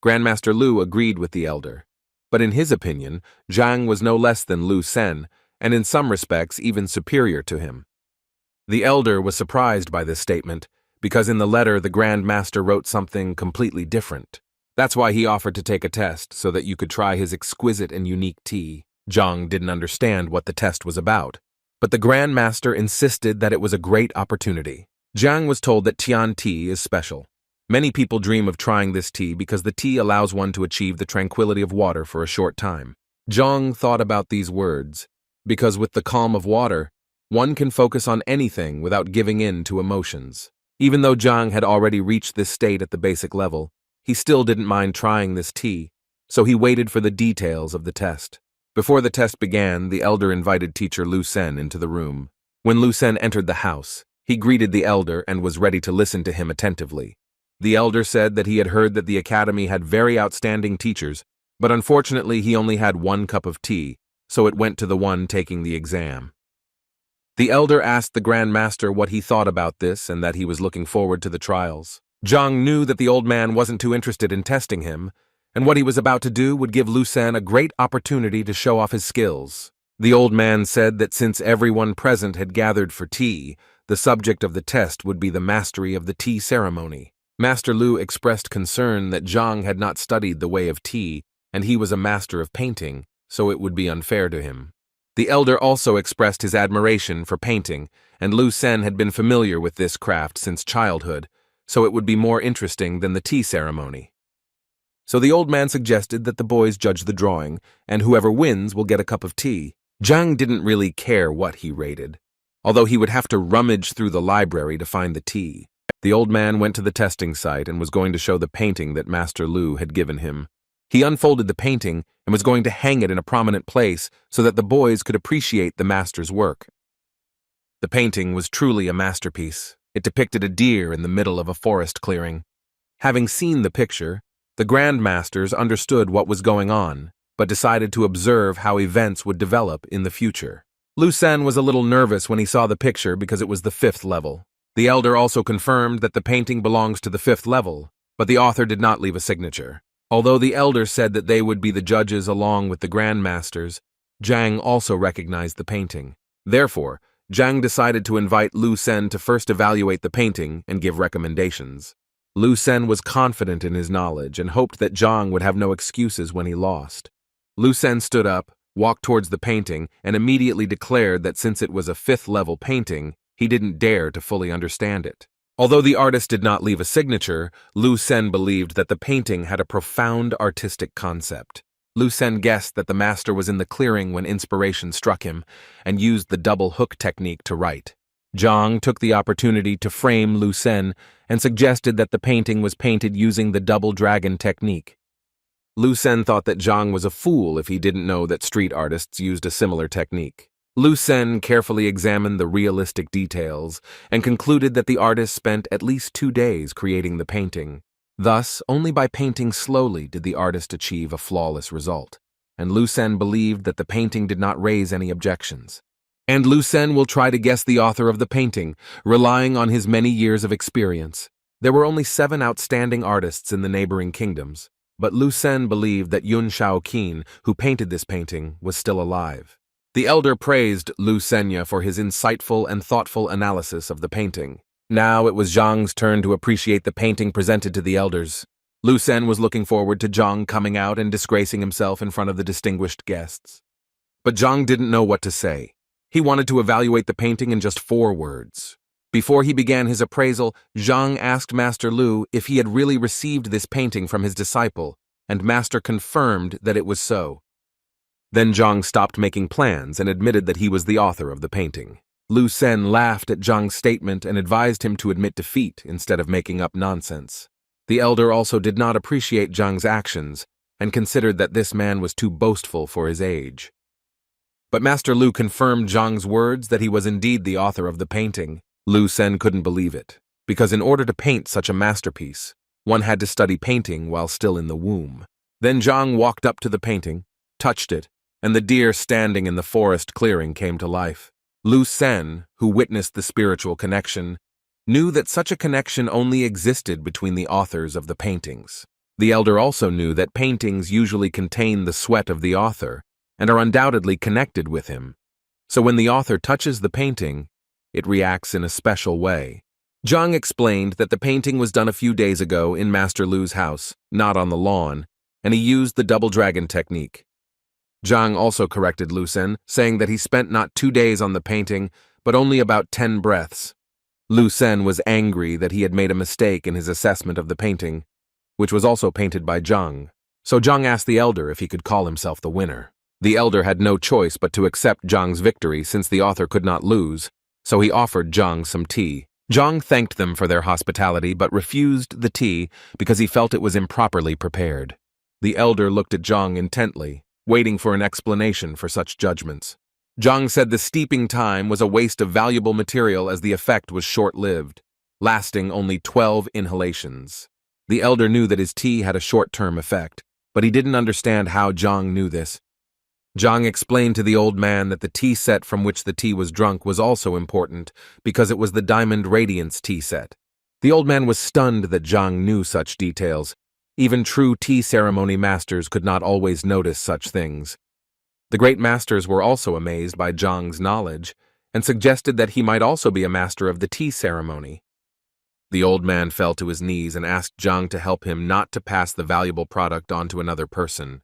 Grandmaster Lu agreed with the elder, but in his opinion, Zhang was no less than Lu Sen, and in some respects even superior to him. The elder was surprised by this statement, because in the letter the Grand Master wrote something completely different. That's why he offered to take a test so that you could try his exquisite and unique tea. Zhang didn't understand what the test was about, but the Grand Master insisted that it was a great opportunity. Zhang was told that Tian tea is special. Many people dream of trying this tea because the tea allows one to achieve the tranquility of water for a short time. Zhang thought about these words, because with the calm of water, one can focus on anything without giving in to emotions. Even though Zhang had already reached this state at the basic level, he still didn't mind trying this tea, so he waited for the details of the test. Before the test began, the elder invited teacher Lu Sen into the room. When Lu Sen entered the house, he greeted the elder and was ready to listen to him attentively. The elder said that he had heard that the academy had very outstanding teachers, but unfortunately he only had 1 cup of tea, so it went to the one taking the exam. The elder asked the Grand Master what he thought about this and that he was looking forward to the trials. Zhang knew that the old man wasn't too interested in testing him, and what he was about to do would give Lu Sen a great opportunity to show off his skills. The old man said that since everyone present had gathered for tea, the subject of the test would be the mastery of the tea ceremony. Master Lu expressed concern that Zhang had not studied the way of tea, and he was a master of painting, so it would be unfair to him. The elder also expressed his admiration for painting, and Lu Sen had been familiar with this craft since childhood, so it would be more interesting than the tea ceremony. So the old man suggested that the boys judge the drawing, and whoever wins will get a cup of tea. Zhang didn't really care what he rated, although he would have to rummage through the library to find the tea. The old man went to the testing site and was going to show the painting that Master Lu had given him. He unfolded the painting and was going to hang it in a prominent place so that the boys could appreciate the master's work. The painting was truly a masterpiece. It depicted a deer in the middle of a forest clearing. Having seen the picture, the Grand Masters understood what was going on, but decided to observe how events would develop in the future. Lu Sen was a little nervous when he saw the picture because it was the 5th level. The elder also confirmed that the painting belongs to the 5th level, but the author did not leave a signature. Although the elder said that they would be the judges along with the Grand Masters, Zhang also recognized the painting. Therefore, Zhang decided to invite Lu Sen to first evaluate the painting and give recommendations. Lu Sen was confident in his knowledge and hoped that Zhang would have no excuses when he lost. Lu Sen stood up, walked towards the painting, and immediately declared that since it was a fifth-level painting, he didn't dare to fully understand it. Although the artist did not leave a signature, Lu Sen believed that the painting had a profound artistic concept. Lu Sen guessed that the master was in the clearing when inspiration struck him, and used the double hook technique to write. Zhang took the opportunity to frame Lu Sen and suggested that the painting was painted using the double dragon technique. Lu Sen thought that Zhang was a fool if he didn't know that street artists used a similar technique. Lu Sen carefully examined the realistic details and concluded that the artist spent at least 2 days creating the painting. Thus, only by painting slowly did the artist achieve a flawless result, and Lu Sen believed that the painting did not raise any objections. And Lu Sen will try to guess the author of the painting, relying on his many years of experience. There were only 7 outstanding artists in the neighboring kingdoms, but Lu Sen believed that Yun Shaoqin, who painted this painting, was still alive. The elder praised Lu Senya for his insightful and thoughtful analysis of the painting. Now it was Zhang's turn to appreciate the painting presented to the elders. Lu Sen was looking forward to Zhang coming out and disgracing himself in front of the distinguished guests. But Zhang didn't know what to say. He wanted to evaluate the painting in just 4 words. Before he began his appraisal, Zhang asked Master Lu if he had really received this painting from his disciple, and Master confirmed that it was so. Then Zhang stopped making plans and admitted that he was the author of the painting. Lu Sen laughed at Zhang's statement and advised him to admit defeat instead of making up nonsense. The elder also did not appreciate Zhang's actions and considered that this man was too boastful for his age. But Master Lu confirmed Zhang's words that he was indeed the author of the painting. Lu Sen couldn't believe it, because in order to paint such a masterpiece, one had to study painting while still in the womb. Then Zhang walked up to the painting, touched it, and the deer standing in the forest clearing came to life. Lu Sen, who witnessed the spiritual connection, knew that such a connection only existed between the authors of the paintings. The elder also knew that paintings usually contain the sweat of the author and are undoubtedly connected with him. So when the author touches the painting, it reacts in a special way. Zhang explained that the painting was done a few days ago in Master Lu's house, not on the lawn, and he used the double dragon technique. Zhang also corrected Lu Sen, saying that he spent not 2 days on the painting, but only about 10 breaths. Lu Sen was angry that he had made a mistake in his assessment of the painting, which was also painted by Zhang. So Zhang asked the elder if he could call himself the winner. The elder had no choice but to accept Zhang's victory since the author could not lose, so he offered Zhang some tea. Zhang thanked them for their hospitality but refused the tea because he felt it was improperly prepared. The elder looked at Zhang intently, waiting for an explanation for such judgments. Zhang said the steeping time was a waste of valuable material as the effect was short-lived, lasting only 12 inhalations. The elder knew that his tea had a short-term effect, but he didn't understand how Zhang knew this. Zhang explained to the old man that the tea set from which the tea was drunk was also important because it was the Diamond Radiance tea set. The old man was stunned that Zhang knew such details. Even true tea ceremony masters could not always notice such things. The great masters were also amazed by Zhang's knowledge and suggested that he might also be a master of the tea ceremony. The old man fell to his knees and asked Zhang to help him not to pass the valuable product on to another person.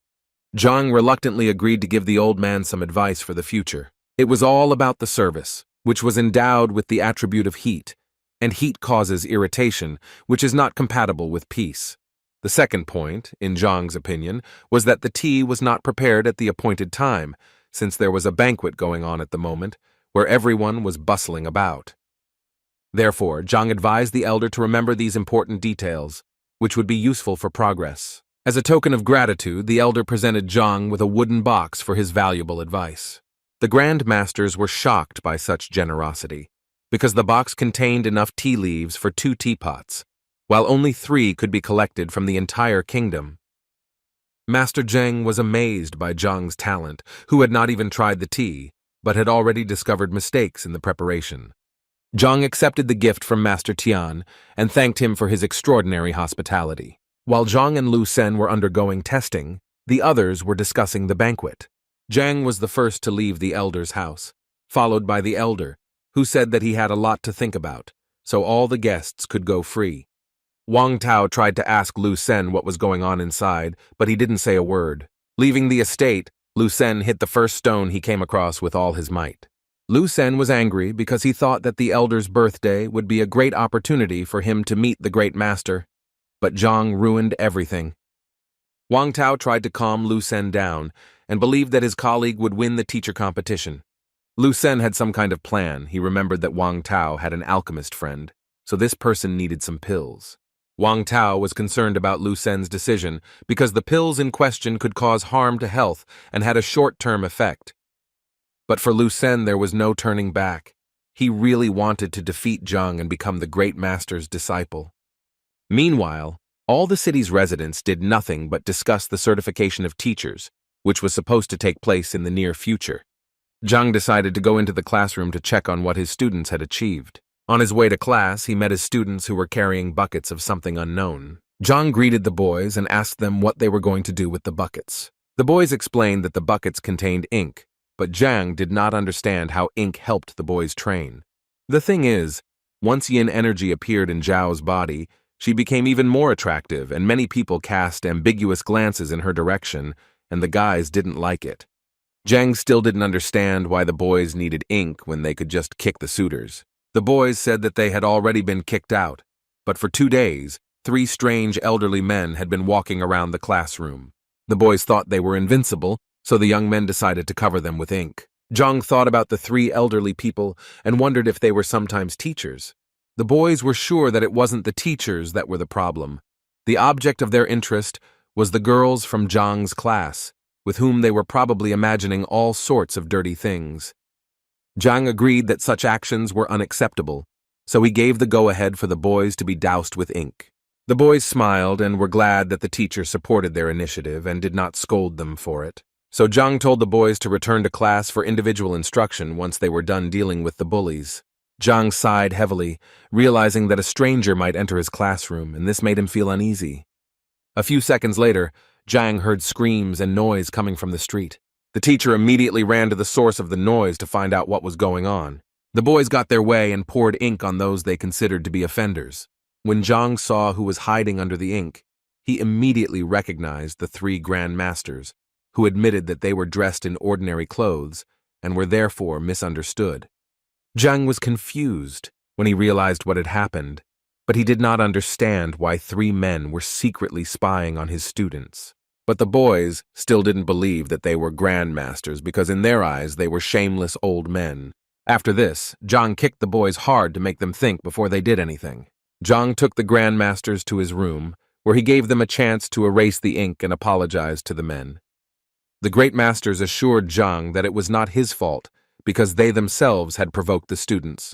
Zhang reluctantly agreed to give the old man some advice for the future. It was all about the service, which was endowed with the attribute of heat, and heat causes irritation, which is not compatible with peace. The second point, in Zhang's opinion, was that the tea was not prepared at the appointed time, since there was a banquet going on at the moment, where everyone was bustling about. Therefore, Zhang advised the elder to remember these important details, which would be useful for progress. As a token of gratitude, the elder presented Zhang with a wooden box for his valuable advice. The Grand Masters were shocked by such generosity, because the box contained enough tea leaves for 2 teapots, while only 3 could be collected from the entire kingdom. Master Zheng was amazed by Zhang's talent, who had not even tried the tea, but had already discovered mistakes in the preparation. Zhang accepted the gift from Master Tian and thanked him for his extraordinary hospitality. While Zhang and Lu Sen were undergoing testing, the others were discussing the banquet. Zhang was the first to leave the elder's house. followed by the elder, who said that he had a lot to think about, so all the guests could go free. Wang Tao tried to ask Lu Sen what was going on inside, but he didn't say a word. Leaving the estate, Lu Sen hit the first stone he came across with all his might. Lu Sen was angry because he thought that the elder's birthday would be a great opportunity for him to meet the great master, but Zhang ruined everything. Wang Tao tried to calm Lu Sen down and believed that his colleague would win the teacher competition. Lu Sen had some kind of plan. He remembered that Wang Tao had an alchemist friend, so this person needed some pills. Wang Tao was concerned about Lu Sen's decision because the pills in question could cause harm to health and had a short-term effect. But for Lu Sen, there was no turning back. He really wanted to defeat Zhang and become the great master's disciple. Meanwhile, all the city's residents did nothing but discuss the certification of teachers, which was supposed to take place in the near future. Zhang decided to go into the classroom to check on what his students had achieved. On his way to class, he met his students who were carrying buckets of something unknown. Zhang greeted the boys and asked them what they were going to do with the buckets. The boys explained that the buckets contained ink, but Zhang did not understand how ink helped the boys train. The thing is, once yin energy appeared in Zhao's body, she became even more attractive, and many people cast ambiguous glances in her direction, and the guys didn't like it. Zhang still didn't understand why the boys needed ink when they could just kick the suitors. The boys said that they had already been kicked out, but for 2 days, 3 strange elderly men had been walking around the classroom. The boys thought they were invincible, so the young men decided to cover them with ink. Zhang thought about the 3 elderly people and wondered if they were sometimes teachers. The boys were sure that it wasn't the teachers that were the problem. The object of their interest was the girls from Zhang's class, with whom they were probably imagining all sorts of dirty things. Zhang agreed that such actions were unacceptable, so he gave the go-ahead for the boys to be doused with ink. The boys smiled and were glad that the teacher supported their initiative and did not scold them for it. So Zhang told the boys to return to class for individual instruction once they were done dealing with the bullies. Zhang sighed heavily, realizing that a stranger might enter his classroom, and this made him feel uneasy. A few seconds later, Zhang heard screams and noise coming from the street. The teacher immediately ran to the source of the noise to find out what was going on. The boys got their way and poured ink on those they considered to be offenders. When Zhang saw who was hiding under the ink, he immediately recognized the 3 Grand Masters, who admitted that they were dressed in ordinary clothes and were therefore misunderstood. Zhang was confused when he realized what had happened, but he did not understand why 3 men were secretly spying on his students. But the boys still didn't believe that they were grandmasters because in their eyes they were shameless old men. After this, Zhang kicked the boys hard to make them think before they did anything. Zhang took the grandmasters to his room, where he gave them a chance to erase the ink and apologize to the men. The great masters assured Zhang that it was not his fault because they themselves had provoked the students.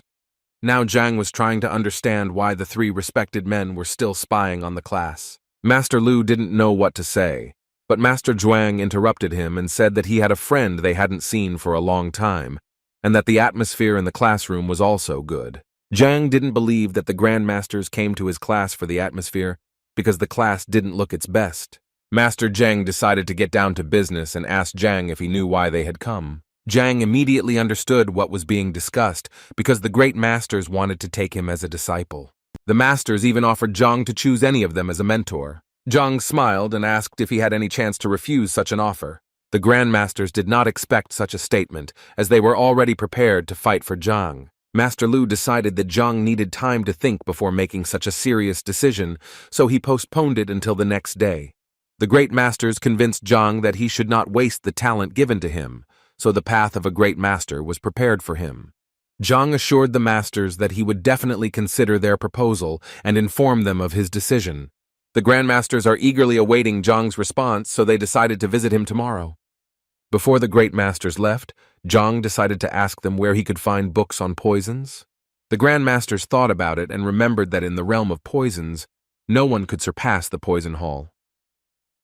Now Zhang was trying to understand why the 3 respected men were still spying on the class. Master Lu didn't know what to say, but Master Zhuang interrupted him and said that he had a friend they hadn't seen for a long time, and that the atmosphere in the classroom was also good. Zhang didn't believe that the grandmasters came to his class for the atmosphere because the class didn't look its best. Master Zhang decided to get down to business and asked Zhang if he knew why they had come. Zhang immediately understood what was being discussed because the great masters wanted to take him as a disciple. The masters even offered Zhang to choose any of them as a mentor. Zhang smiled and asked if he had any chance to refuse such an offer. The grandmasters did not expect such a statement, as they were already prepared to fight for Zhang. Master Lu decided that Zhang needed time to think before making such a serious decision, so he postponed it until the next day. The great masters convinced Zhang that he should not waste the talent given to him, so the path of a great master was prepared for him. Zhang assured the masters that he would definitely consider their proposal and inform them of his decision. The grandmasters are eagerly awaiting Zhang's response, so they decided to visit him tomorrow. Before the great masters left, Zhang decided to ask them where he could find books on poisons. The grandmasters thought about it and remembered that in the realm of poisons, no one could surpass the poison hall.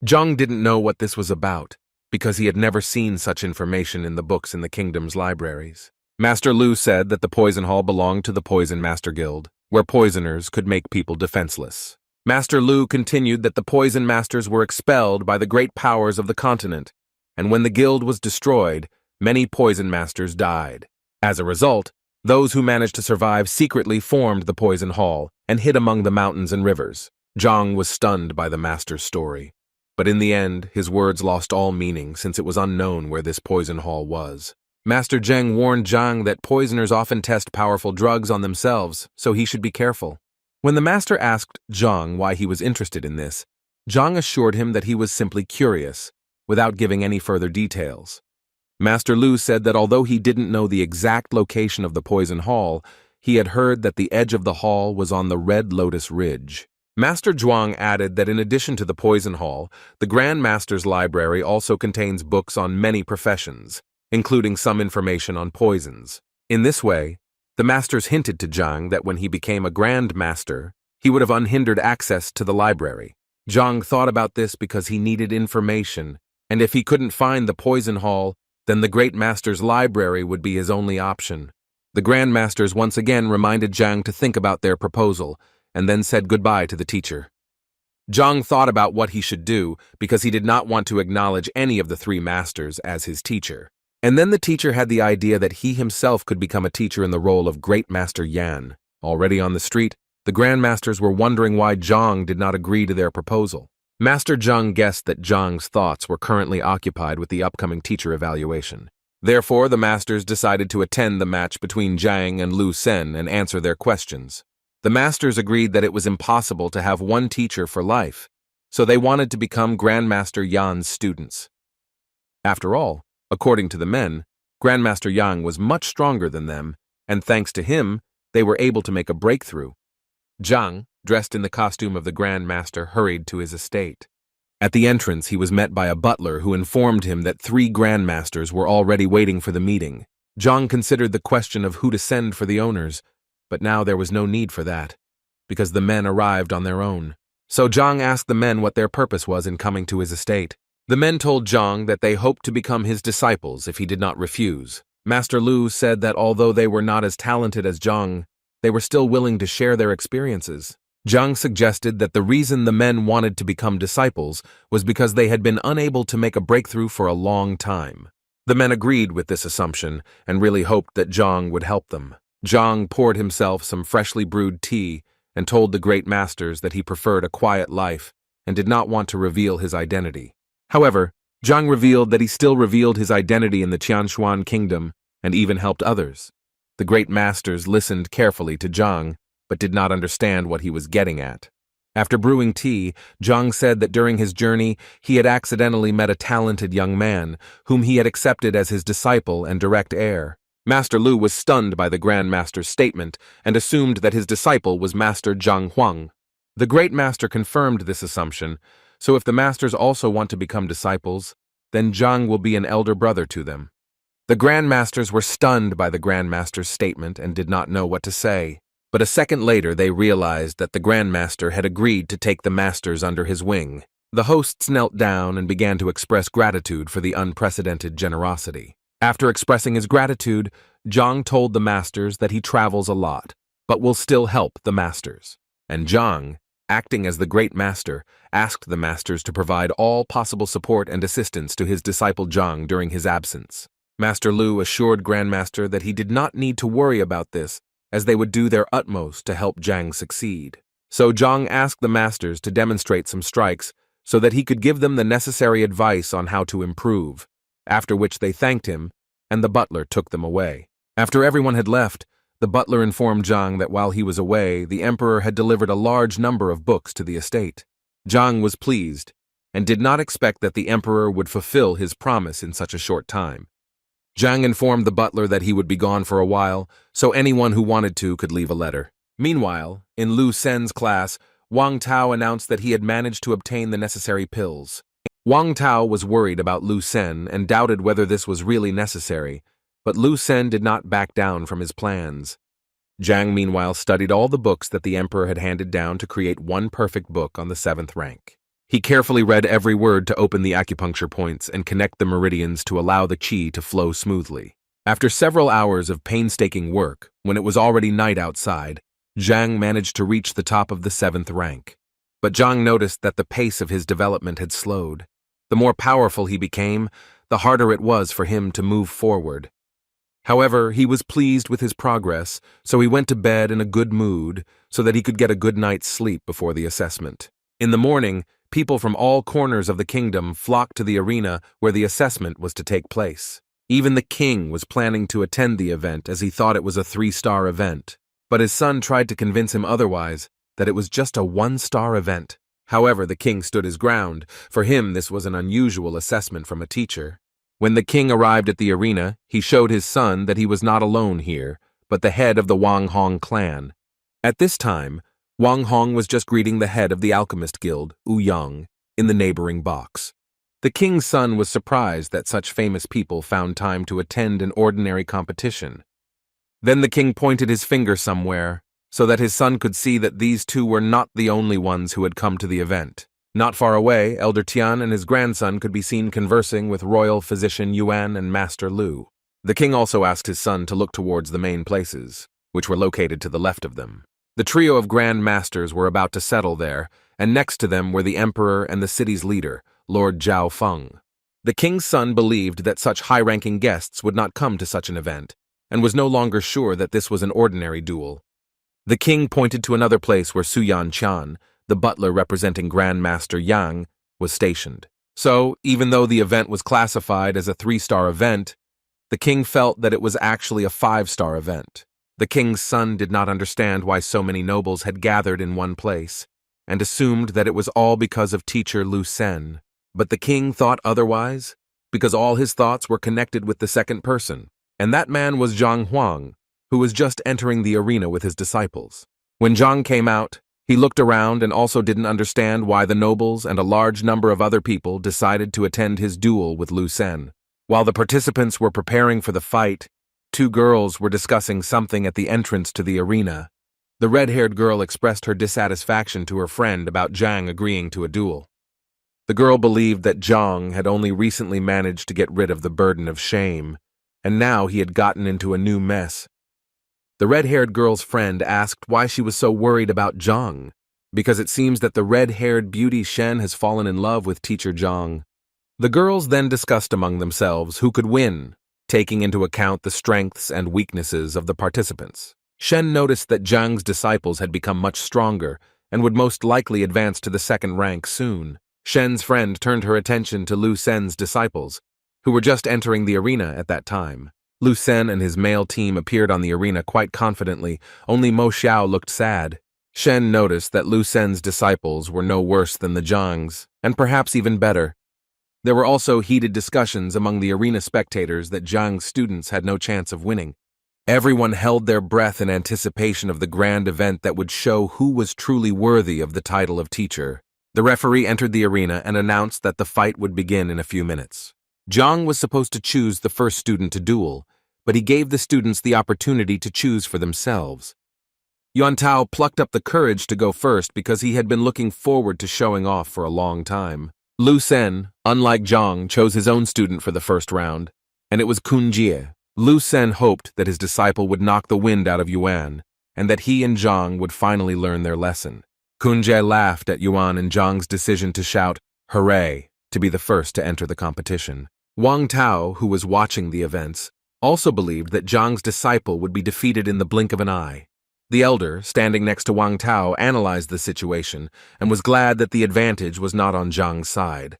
Zhang didn't know what this was about, because he had never seen such information in the books in the kingdom's libraries. Master Lu said that the poison hall belonged to the Poison Master Guild, where poisoners could make people defenseless. Master Lu continued that the poison masters were expelled by the great powers of the continent, and when the guild was destroyed, many poison masters died. As a result, those who managed to survive secretly formed the poison hall and hid among the mountains and rivers. Zhang was stunned by the master's story. But in the end, his words lost all meaning since it was unknown where this poison hall was. Master Zheng warned Zhang that poisoners often test powerful drugs on themselves, so he should be careful. When the master asked Zhang why he was interested in this, Zhang assured him that he was simply curious, without giving any further details. Master Lu said that although he didn't know the exact location of the poison hall, he had heard that the edge of the hall was on the Red Lotus Ridge. Master Zhuang added that in addition to the poison hall, the Grand Master's library also contains books on many professions, including some information on poisons. In this way, the masters hinted to Zhang that when he became a Grand Master, he would have unhindered access to the library. Zhang thought about this because he needed information, and if he couldn't find the poison hall, then the Great Master's library would be his only option. The Grand Masters once again reminded Zhang to think about their proposal, and then said goodbye to the teacher. Zhang thought about what he should do because he did not want to acknowledge any of the three masters as his teacher. And then the teacher had the idea that he himself could become a teacher in the role of Great Master Yan. Already on the street, the Grand Masters were wondering why Zhang did not agree to their proposal. Master Zheng guessed that Zhang's thoughts were currently occupied with the upcoming teacher evaluation. Therefore, the masters decided to attend the match between Zhang and Lu Sen and answer their questions. The masters agreed that it was impossible to have one teacher for life, so they wanted to become Grandmaster Yan's students. After all, according to the men, Grandmaster Yang was much stronger than them, and thanks to him, they were able to make a breakthrough. Zhang, dressed in the costume of the Grand Master, hurried to his estate. At the entrance, he was met by a butler who informed him that 3 Grand Masters were already waiting for the meeting. Zhang considered the question of who to send for the owners, but now there was no need for that, because the men arrived on their own. So Zhang asked the men what their purpose was in coming to his estate. The men told Zhang that they hoped to become his disciples if he did not refuse. Master Lu said that although they were not as talented as Zhang, they were still willing to share their experiences. Zhang suggested that the reason the men wanted to become disciples was because they had been unable to make a breakthrough for a long time. The men agreed with this assumption and really hoped that Zhang would help them. Zhang poured himself some freshly brewed tea and told the Great Masters that he preferred a quiet life and did not want to reveal his identity. However, Zhang revealed that he still revealed his identity in the Qianshuan kingdom and even helped others. The Great Masters listened carefully to Zhang, but did not understand what he was getting at. After brewing tea, Zhang said that during his journey, he had accidentally met a talented young man, whom he had accepted as his disciple and direct heir. Master Lu was stunned by the Grand Master's statement and assumed that his disciple was Master Zhang Huang. The Great Master confirmed this assumption, so if the masters also want to become disciples, then Zhang will be an elder brother to them. The Grand Masters were stunned by the Grand Master's statement and did not know what to say. But a second later they realized that the Grand Master had agreed to take the masters under his wing. The hosts knelt down and began to express gratitude for the unprecedented generosity. After expressing his gratitude, Zhang told the masters that he travels a lot, but will still help the masters. And Zhang, acting as the Great Master, asked the masters to provide all possible support and assistance to his disciple Zhang during his absence. Master Lu assured Grandmaster that he did not need to worry about this, as they would do their utmost to help Zhang succeed. So Zhang asked the masters to demonstrate some strikes so that he could give them the necessary advice on how to improve, after which they thanked him, and the butler took them away. After everyone had left, the butler informed Zhang that while he was away, the emperor had delivered a large number of books to the estate. Zhang was pleased, and did not expect that the emperor would fulfill his promise in such a short time. Zhang informed the butler that he would be gone for a while, so anyone who wanted to could leave a letter. Meanwhile, in Lu Sen's class, Wang Tao announced that he had managed to obtain the necessary pills. Wang Tao was worried about Lu Sen and doubted whether this was really necessary, but Lu Sen did not back down from his plans. Zhang meanwhile studied all the books that the emperor had handed down to create one perfect book on the 7th rank. He carefully read every word to open the acupuncture points and connect the meridians to allow the qi to flow smoothly. After several hours of painstaking work, when it was already night outside, Zhang managed to reach the top of the 7th rank. But Zhang noticed that the pace of his development had slowed. The more powerful he became, the harder it was for him to move forward. However, he was pleased with his progress, so he went to bed in a good mood so that he could get a good night's sleep before the assessment. In the morning, people from all corners of the kingdom flocked to the arena where the assessment was to take place. Even the king was planning to attend the event as he thought it was a 3-star event. But his son tried to convince him otherwise, that it was just a 1-star event. However, the king stood his ground. For him, this was an unusual assessment from a teacher. When the king arrived at the arena, he showed his son that he was not alone here, but the head of the Wang Hong clan. At this time, Wang Hong was just greeting the head of the alchemist guild, Wu Yang, in the neighboring box. The king's son was surprised that such famous people found time to attend an ordinary competition. Then the king pointed his finger somewhere, so that his son could see that these two were not the only ones who had come to the event. Not far away, Elder Tian and his grandson could be seen conversing with royal physician Yuan and Master Lu. The king also asked his son to look towards the main places, which were located to the left of them. The trio of Grand Masters were about to settle there, and next to them were the emperor and the city's leader, Lord Zhao Feng. The king's son believed that such high-ranking guests would not come to such an event, and was no longer sure that this was an ordinary duel. The king pointed to another place where Su Yan Qian, the butler representing Grand Master Yang, was stationed. So, even though the event was classified as a 3-star event, the king felt that it was actually a 5-star event. The king's son did not understand why so many nobles had gathered in one place, and assumed that it was all because of teacher Lu Sen. But the king thought otherwise, because all his thoughts were connected with the second person, and that man was Zhang Huang, who was just entering the arena with his disciples. When Zhang came out, he looked around and also didn't understand why the nobles and a large number of other people decided to attend his duel with Lu Sen. While the participants were preparing for the fight, 2 girls were discussing something at the entrance to the arena. The red-haired girl expressed her dissatisfaction to her friend about Zhang agreeing to a duel. The girl believed that Zhang had only recently managed to get rid of the burden of shame, and now he had gotten into a new mess. The red-haired girl's friend asked why she was so worried about Zhang, because it seems that the red-haired beauty Shen has fallen in love with teacher Zhang. The girls then discussed among themselves who could win, taking into account the strengths and weaknesses of the participants. Shen noticed that Zhang's disciples had become much stronger and would most likely advance to the 2nd rank soon. Shen's friend turned her attention to Lu Sen's disciples, who were just entering the arena at that time. Lu Sen and his male team appeared on the arena quite confidently, only Mo Xiao looked sad. Shen noticed that Lu Sen's disciples were no worse than the Zhang's, and perhaps even better. There were also heated discussions among the arena spectators that Zhang's students had no chance of winning. Everyone held their breath in anticipation of the grand event that would show who was truly worthy of the title of teacher. The referee entered the arena and announced that the fight would begin in a few minutes. Zhang was supposed to choose the first student to duel, but he gave the students the opportunity to choose for themselves. Yuan Tao plucked up the courage to go first because he had been looking forward to showing off for a long time. Lu Sen, unlike Zhang, chose his own student for the first round, and it was Kun Jie. Lu Sen hoped that his disciple would knock the wind out of Yuan, and that he and Zhang would finally learn their lesson. Kun Jie laughed at Yuan and Zhang's decision to shout, "Hooray!" to be the first to enter the competition. Wang Tao, who was watching the events, also believed that Zhang's disciple would be defeated in the blink of an eye. The elder, standing next to Wang Tao, analyzed the situation and was glad that the advantage was not on Zhang's side.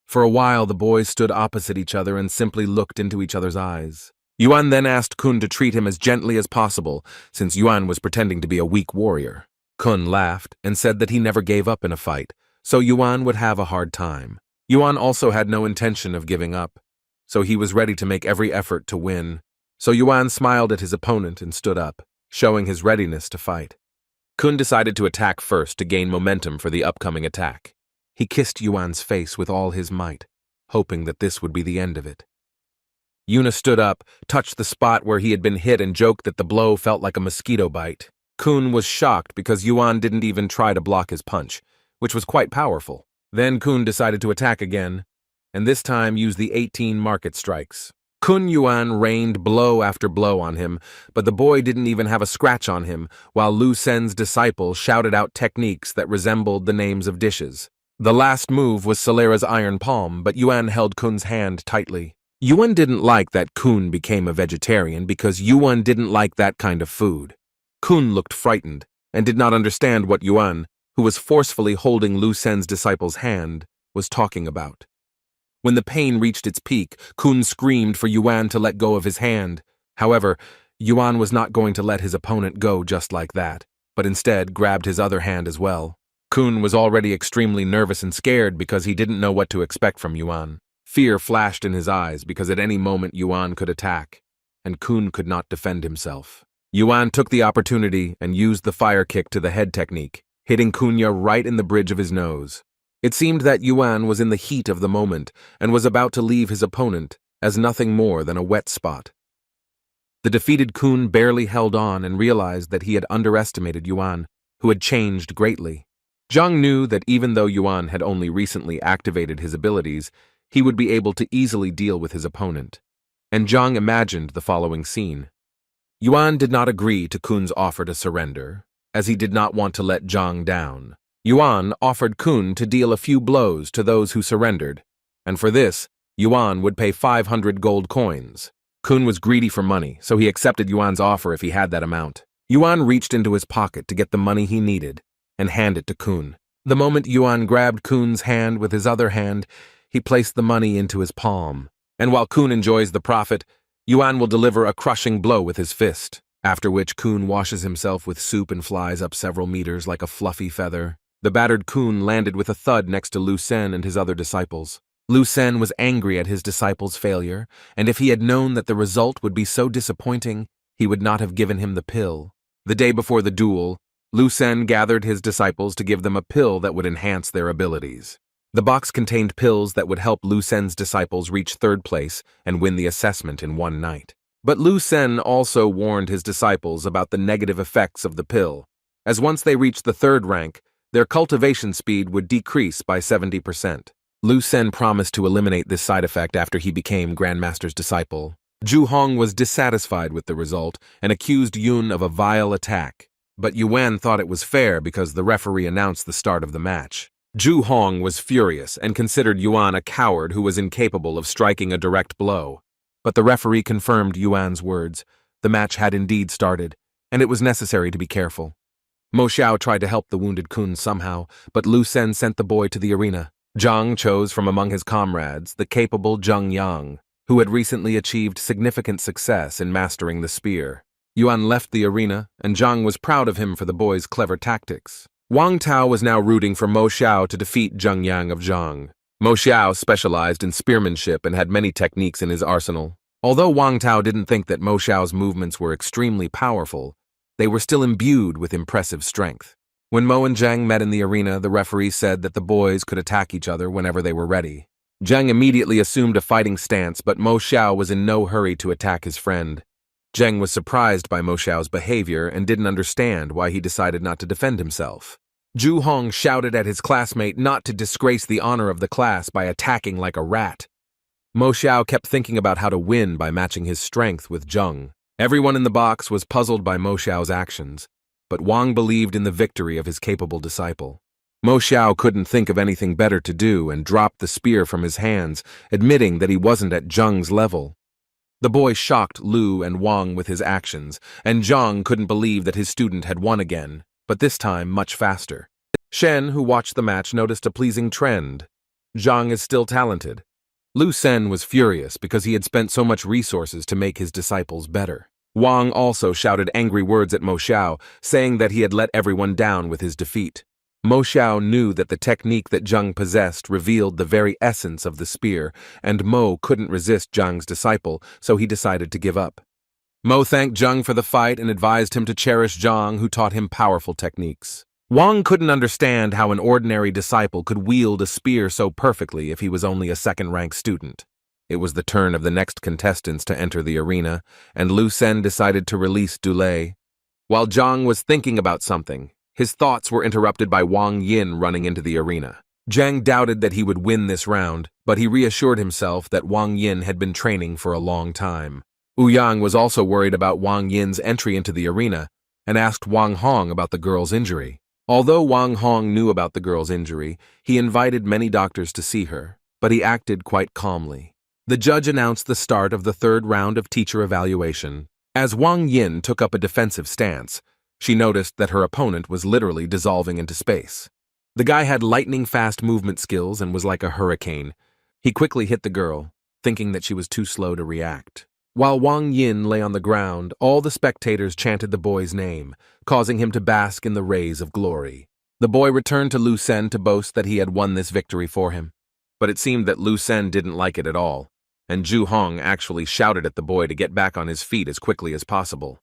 For a while, the boys stood opposite each other and simply looked into each other's eyes. Yuan then asked Kun to treat him as gently as possible, since Yuan was pretending to be a weak warrior. Kun laughed and said that he never gave up in a fight, so Yuan would have a hard time. Yuan also had no intention of giving up, so he was ready to make every effort to win. So Yuan smiled at his opponent and stood up, showing his readiness to fight. Kun decided to attack first to gain momentum for the upcoming attack. He kissed Yuan's face with all his might, hoping that this would be the end of it. Yuna stood up, touched the spot where he had been hit and joked that the blow felt like a mosquito bite. Kun was shocked because Yuan didn't even try to block his punch, which was quite powerful. Then Kun decided to attack again, and this time used the 18 market strikes. Kun Yuan rained blow after blow on him, but the boy didn't even have a scratch on him, while Lu Sen's disciple shouted out techniques that resembled the names of dishes. The last move was Solera's iron palm, but Yuan held Kun's hand tightly. Yuan didn't like that Kun became a vegetarian because Yuan didn't like that kind of food. Kun looked frightened and did not understand what Yuan, who was forcefully holding Lu Sen's disciple's hand, was talking about. When the pain reached its peak, Kun screamed for Yuan to let go of his hand. However, Yuan was not going to let his opponent go just like that, but instead grabbed his other hand as well. Kun was already extremely nervous and scared because he didn't know what to expect from Yuan. Fear flashed in his eyes because at any moment Yuan could attack, and Kun could not defend himself. Yuan took the opportunity and used the fire kick to the head technique, hitting Kunya right in the bridge of his nose. It seemed that Yuan was in the heat of the moment and was about to leave his opponent as nothing more than a wet spot. The defeated Kun barely held on and realized that he had underestimated Yuan, who had changed greatly. Zhang knew that even though Yuan had only recently activated his abilities, he would be able to easily deal with his opponent. And Zhang imagined the following scene. Yuan did not agree to Kun's offer to surrender, as he did not want to let Zhang down. Yuan offered Kun to deal a few blows to those who surrendered, and for this, Yuan would pay 500 gold coins. Kun was greedy for money, so he accepted Yuan's offer if he had that amount. Yuan reached into his pocket to get the money he needed and hand it to Kun. The moment Yuan grabbed Kun's hand with his other hand, he placed the money into his palm. And while Kun enjoys the profit, Yuan will deliver a crushing blow with his fist, after which Kun washes himself with soup and flies up several meters like a fluffy feather. The battered Kun landed with a thud next to Lu Sen and his other disciples. Lu Sen was angry at his disciple's failure, and if he had known that the result would be so disappointing, he would not have given him the pill. The day before the duel, Lu Sen gathered his disciples to give them a pill that would enhance their abilities. The box contained pills that would help Lu Sen's disciples reach third place and win the assessment in one night. But Lu Sen also warned his disciples about the negative effects of the pill, as once they reached the third rank, their cultivation speed would decrease by 70%. Lu Sen promised to eliminate this side effect after he became Grandmaster's disciple. Zhu Hong was dissatisfied with the result and accused Yun of a vile attack, but Yuan thought it was fair because the referee announced the start of the match. Zhu Hong was furious and considered Yuan a coward who was incapable of striking a direct blow. But the referee confirmed Yuan's words. The match had indeed started, and it was necessary to be careful. Mo Xiao tried to help the wounded Kun somehow, but Lu Sen sent the boy to the arena. Zhang chose from among his comrades the capable Zheng Yang, who had recently achieved significant success in mastering the spear. Yuan left the arena, and Zhang was proud of him for the boy's clever tactics. Wang Tao was now rooting for Mo Xiao to defeat Zheng Yang of Zhang. Mo Xiao specialized in spearmanship and had many techniques in his arsenal. Although Wang Tao didn't think that Mo Xiao's movements were extremely powerful, they were still imbued with impressive strength. When Mo and Zheng met in the arena, the referee said that the boys could attack each other whenever they were ready. Zheng immediately assumed a fighting stance, but Mo Xiao was in no hurry to attack his friend. Zheng was surprised by Mo Xiao's behavior and didn't understand why he decided not to defend himself. Zhu Hong shouted at his classmate not to disgrace the honor of the class by attacking like a rat. Mo Xiao kept thinking about how to win by matching his strength with Zheng. Everyone in the box was puzzled by Mo Xiao's actions, but Wang believed in the victory of his capable disciple. Mo Xiao couldn't think of anything better to do and dropped the spear from his hands, admitting that he wasn't at Zheng's level. The boy shocked Lu and Wang with his actions, and Zhang couldn't believe that his student had won again, but this time much faster. Shen, who watched the match, noticed a pleasing trend. Zhang is still talented. Lu Sen was furious because he had spent so much resources to make his disciples better. Wang also shouted angry words at Mo Xiao, saying that he had let everyone down with his defeat. Mo Xiao knew that the technique that Zheng possessed revealed the very essence of the spear, and Mo couldn't resist Zheng's disciple, so he decided to give up. Mo thanked Zheng for the fight and advised him to cherish Zhang, who taught him powerful techniques. Wang couldn't understand how an ordinary disciple could wield a spear so perfectly if he was only a second-rank student. It was the turn of the next contestants to enter the arena, and Lu Sen decided to release Dulei. While Zhang was thinking about something, his thoughts were interrupted by Wang Yin running into the arena. Zheng doubted that he would win this round, but he reassured himself that Wang Yin had been training for a long time. Ouyang was also worried about Wang Yin's entry into the arena and asked Wang Hong about the girl's injury. Although Wang Hong knew about the girl's injury, he invited many doctors to see her, but he acted quite calmly. The judge announced the start of the third round of teacher evaluation. As Wang Yin took up a defensive stance, she noticed that her opponent was literally dissolving into space. The guy had lightning-fast movement skills and was like a hurricane. He quickly hit the girl, thinking that she was too slow to react. While Wang Yin lay on the ground, all the spectators chanted the boy's name, causing him to bask in the rays of glory. The boy returned to Lu Sen to boast that he had won this victory for him. But it seemed that Lu Sen didn't like it at all, and Zhu Hong actually shouted at the boy to get back on his feet as quickly as possible.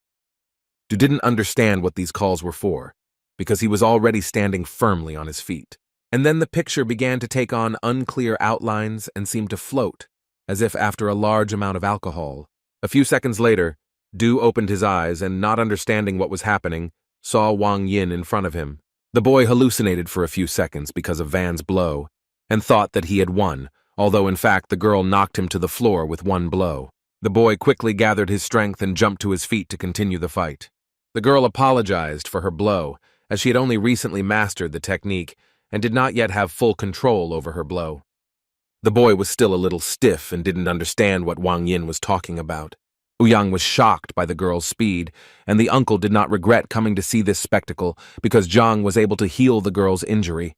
Du didn't understand what these calls were for, because he was already standing firmly on his feet. And then the picture began to take on unclear outlines and seemed to float, as if after a large amount of alcohol. A few seconds later, Du opened his eyes and, not understanding what was happening, saw Wang Yin in front of him. The boy hallucinated for a few seconds because of Van's blow, and thought that he had won, although in fact the girl knocked him to the floor with one blow. The boy quickly gathered his strength and jumped to his feet to continue the fight. The girl apologized for her blow, as she had only recently mastered the technique and did not yet have full control over her blow. The boy was still a little stiff and didn't understand what Wang Yin was talking about. Ouyang was shocked by the girl's speed, and the uncle did not regret coming to see this spectacle because Zhang was able to heal the girl's injury.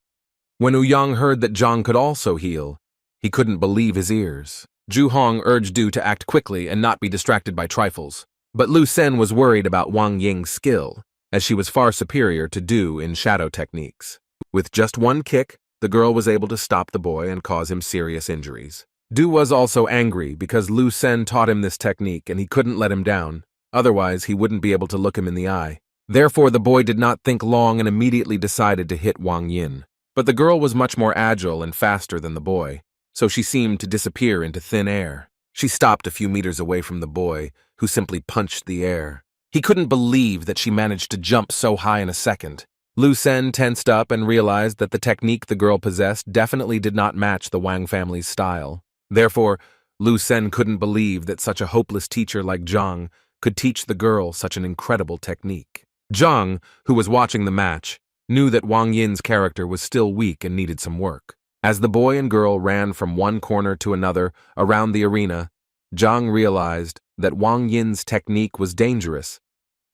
When Ouyang heard that Zhang could also heal, he couldn't believe his ears. Zhu Hong urged Du to act quickly and not be distracted by trifles. But Lu Sen was worried about Wang Ying's skill, as she was far superior to Du in shadow techniques. With just one kick, the girl was able to stop the boy and cause him serious injuries. Du was also angry because Lu Sen taught him this technique and he couldn't let him down, otherwise he wouldn't be able to look him in the eye. Therefore the boy did not think long and immediately decided to hit Wang Yin. But the girl was much more agile and faster than the boy, so she seemed to disappear into thin air. She stopped a few meters away from the boy, who simply punched the air. He couldn't believe that she managed to jump so high in a second. Lu Sen tensed up and realized that the technique the girl possessed definitely did not match the Wang family's style. Therefore, Lu Sen couldn't believe that such a hopeless teacher like Zhang could teach the girl such an incredible technique. Zhang, who was watching the match, knew that Wang Yin's character was still weak and needed some work. As the boy and girl ran from one corner to another around the arena, Zhang realized that Wang Yin's technique was dangerous,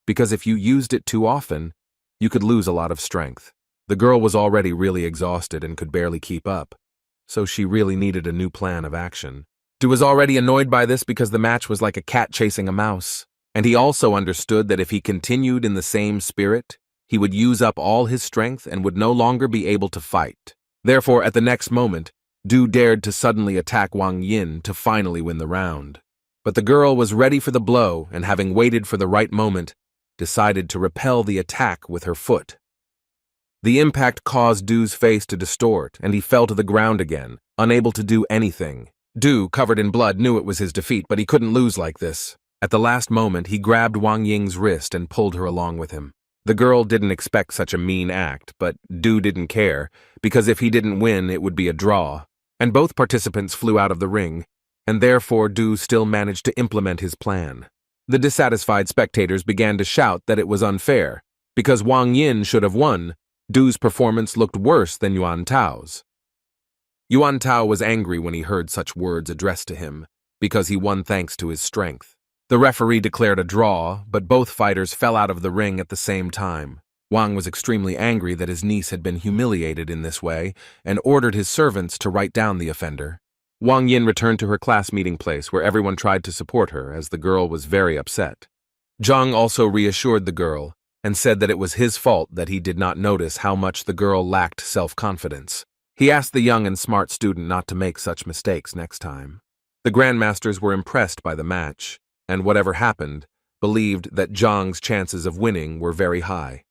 because if you used it too often, you could lose a lot of strength. The girl was already really exhausted and could barely keep up, so she really needed a new plan of action. Du was already annoyed by this because the match was like a cat chasing a mouse, and he also understood that if he continued in the same spirit, he would use up all his strength and would no longer be able to fight. Therefore, at the next moment, Du dared to suddenly attack Wang Yin to finally win the round. But the girl was ready for the blow and, having waited for the right moment, decided to repel the attack with her foot. The impact caused Du's face to distort, and he fell to the ground again, unable to do anything. Du, covered in blood, knew it was his defeat, but he couldn't lose like this. At the last moment, he grabbed Wang Ying's wrist and pulled her along with him. The girl didn't expect such a mean act, but Du didn't care, because if he didn't win, it would be a draw. And both participants flew out of the ring, and therefore Du still managed to implement his plan. The dissatisfied spectators began to shout that it was unfair. Because Wang Yin should have won, Du's performance looked worse than Yuan Tao's. Yuan Tao was angry when he heard such words addressed to him, because he won thanks to his strength. The referee declared a draw, but both fighters fell out of the ring at the same time. Wang was extremely angry that his niece had been humiliated in this way and ordered his servants to write down the offender. Wang Yin returned to her class meeting place where everyone tried to support her as the girl was very upset. Zhang also reassured the girl and said that it was his fault that he did not notice how much the girl lacked self-confidence. He asked the young and smart student not to make such mistakes next time. The grandmasters were impressed by the match, and whatever happened, believed that Zhang's chances of winning were very high.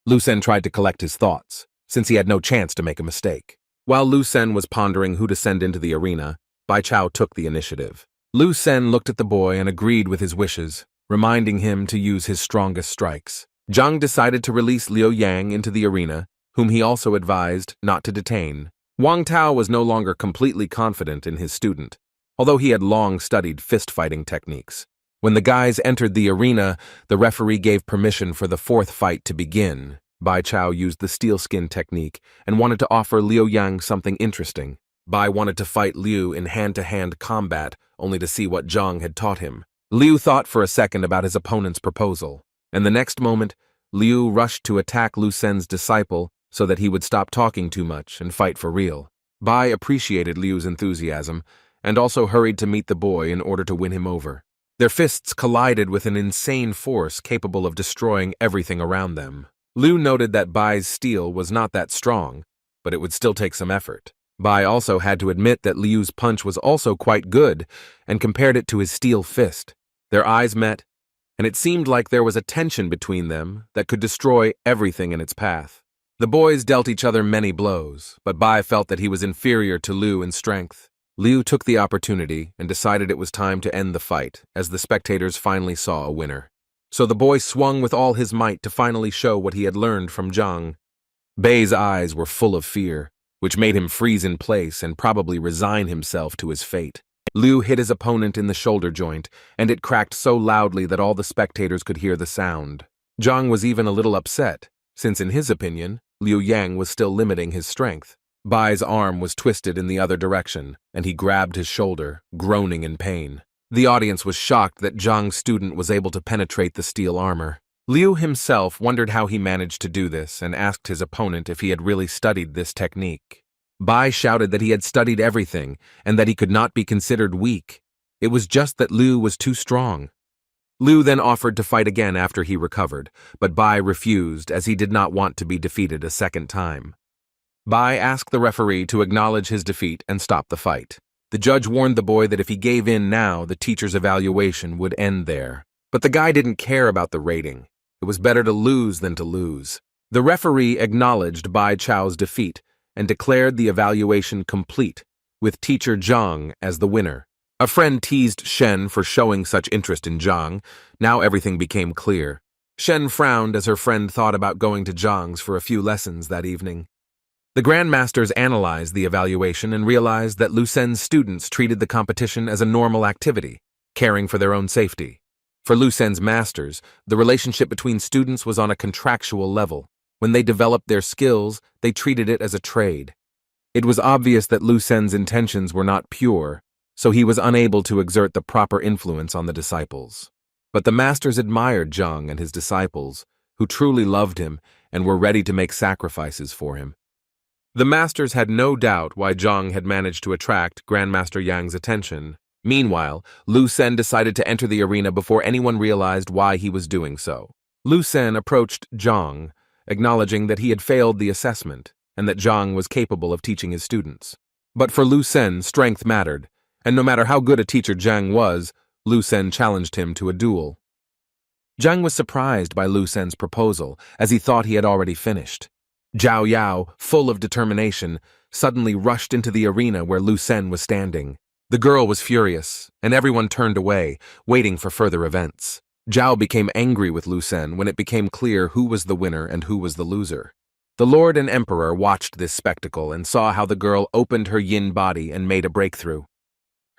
Lu Sen tried to collect his thoughts, since he had no chance to make a mistake. While Lu Sen was pondering who to send into the arena, Bai Chao took the initiative. Lu Sen looked at the boy and agreed with his wishes, reminding him to use his strongest strikes. Zhang decided to release Liu Yang into the arena, whom he also advised not to detain. Wang Tao was no longer completely confident in his student, although he had long studied fist-fighting techniques. When the guys entered the arena, the referee gave permission for the fourth fight to begin. Bai Chao used the steel skin technique and wanted to offer Liu Yang something interesting. Bai wanted to fight Liu in hand-to-hand combat, only to see what Zhang had taught him. Liu thought for a second about his opponent's proposal, and the next moment, Liu rushed to attack Lu Sen's disciple so that he would stop talking too much and fight for real. Bai appreciated Liu's enthusiasm and also hurried to meet the boy in order to win him over. Their fists collided with an insane force capable of destroying everything around them. Liu noted that Bai's steel was not that strong, but it would still take some effort. Bai also had to admit that Liu's punch was also quite good and compared it to his steel fist. Their eyes met, and it seemed like there was a tension between them that could destroy everything in its path. The boys dealt each other many blows, but Bai felt that he was inferior to Liu in strength. Liu took the opportunity and decided it was time to end the fight, as the spectators finally saw a winner. So the boy swung with all his might to finally show what he had learned from Zhang. Bai's eyes were full of fear, which made him freeze in place and probably resign himself to his fate. Liu hit his opponent in the shoulder joint, and it cracked so loudly that all the spectators could hear the sound. Zhang was even a little upset, since in his opinion, Liu Yang was still limiting his strength. Bai's arm was twisted in the other direction, and he grabbed his shoulder, groaning in pain. The audience was shocked that Zhang's student was able to penetrate the steel armor. Liu himself wondered how he managed to do this and asked his opponent if he had really studied this technique. Bai shouted that he had studied everything and that he could not be considered weak. It was just that Liu was too strong. Liu then offered to fight again after he recovered, but Bai refused as he did not want to be defeated a second time. Bai asked the referee to acknowledge his defeat and stop the fight. The judge warned the boy that if he gave in now, the teacher's evaluation would end there. But the guy didn't care about the rating. It was better to lose than to lose. The referee acknowledged Bai Chao's defeat and declared the evaluation complete, with teacher Zhang as the winner. A friend teased Shen for showing such interest in Zhang. Now everything became clear. Shen frowned as her friend thought about going to Zhang's for a few lessons that evening. The Grandmasters analyzed the evaluation and realized that Lu Sen's students treated the competition as a normal activity, caring for their own safety. For Lu Sen's masters, the relationship between students was on a contractual level. When they developed their skills, they treated it as a trade. It was obvious that Lu Sen's intentions were not pure, so he was unable to exert the proper influence on the disciples. But the masters admired Zhang and his disciples, who truly loved him and were ready to make sacrifices for him. The masters had no doubt why Zhang had managed to attract Grandmaster Yang's attention. Meanwhile, Lu Sen decided to enter the arena before anyone realized why he was doing so. Lu Sen approached Zhang, acknowledging that he had failed the assessment and that Zhang was capable of teaching his students. But for Lu Sen, strength mattered, and no matter how good a teacher Zhang was, Lu Sen challenged him to a duel. Zhang was surprised by Lu Sen's proposal, as he thought he had already finished. Zhao Yao, full of determination, suddenly rushed into the arena where Lu Sen was standing. The girl was furious, and everyone turned away, waiting for further events. Zhao became angry with Lu Sen when it became clear who was the winner and who was the loser. The Lord and Emperor watched this spectacle and saw how the girl opened her yin body and made a breakthrough.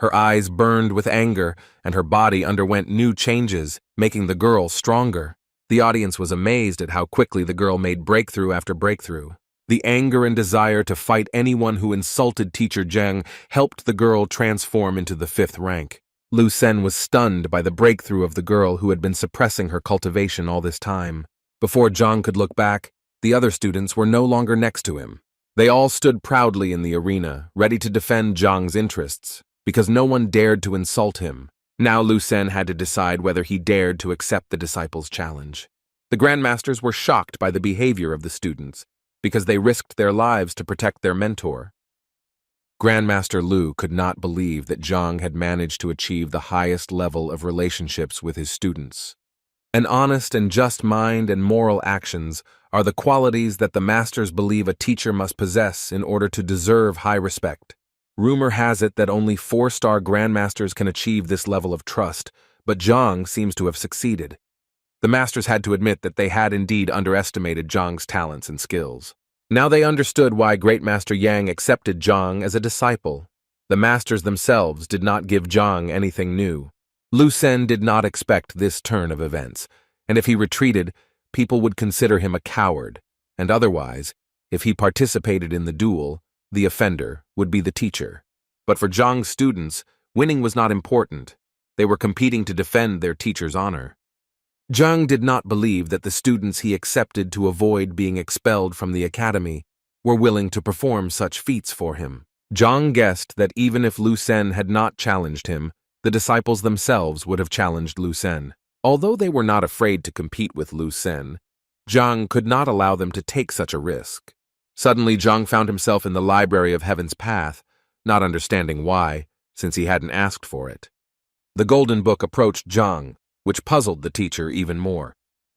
Her eyes burned with anger, and her body underwent new changes, making the girl stronger. The audience was amazed at how quickly the girl made breakthrough after breakthrough. The anger and desire to fight anyone who insulted teacher Zhang helped the girl transform into the 5th rank. Lu Sen was stunned by the breakthrough of the girl who had been suppressing her cultivation all this time. Before Zhang could look back, the other students were no longer next to him. They all stood proudly in the arena, ready to defend Zhang's interests, because no one dared to insult him. Now Lu Sen had to decide whether he dared to accept the disciples' challenge. The Grandmasters were shocked by the behavior of the students, because they risked their lives to protect their mentor. Grandmaster Lu could not believe that Zhang had managed to achieve the highest level of relationships with his students. An honest and just mind and moral actions are the qualities that the masters believe a teacher must possess in order to deserve high respect. Rumor has it that only 4-star Grandmasters can achieve this level of trust, but Zhang seems to have succeeded. The masters had to admit that they had indeed underestimated Zhang's talents and skills. Now they understood why Great Master Yang accepted Zhang as a disciple. The masters themselves did not give Zhang anything new. Lu Sen did not expect this turn of events, and if he retreated, people would consider him a coward, and otherwise, if he participated in the duel, the offender, would be the teacher. But for Zhang's students, winning was not important. They were competing to defend their teacher's honor. Zhang did not believe that the students he accepted to avoid being expelled from the academy were willing to perform such feats for him. Zhang guessed that even if Lu Sen had not challenged him, the disciples themselves would have challenged Lu Sen. Although they were not afraid to compete with Lu Sen, Zhang could not allow them to take such a risk. Suddenly, Zhang found himself in the Library of Heaven's Path, not understanding why, since he hadn't asked for it. The Golden Book approached Zhang, which puzzled the teacher even more.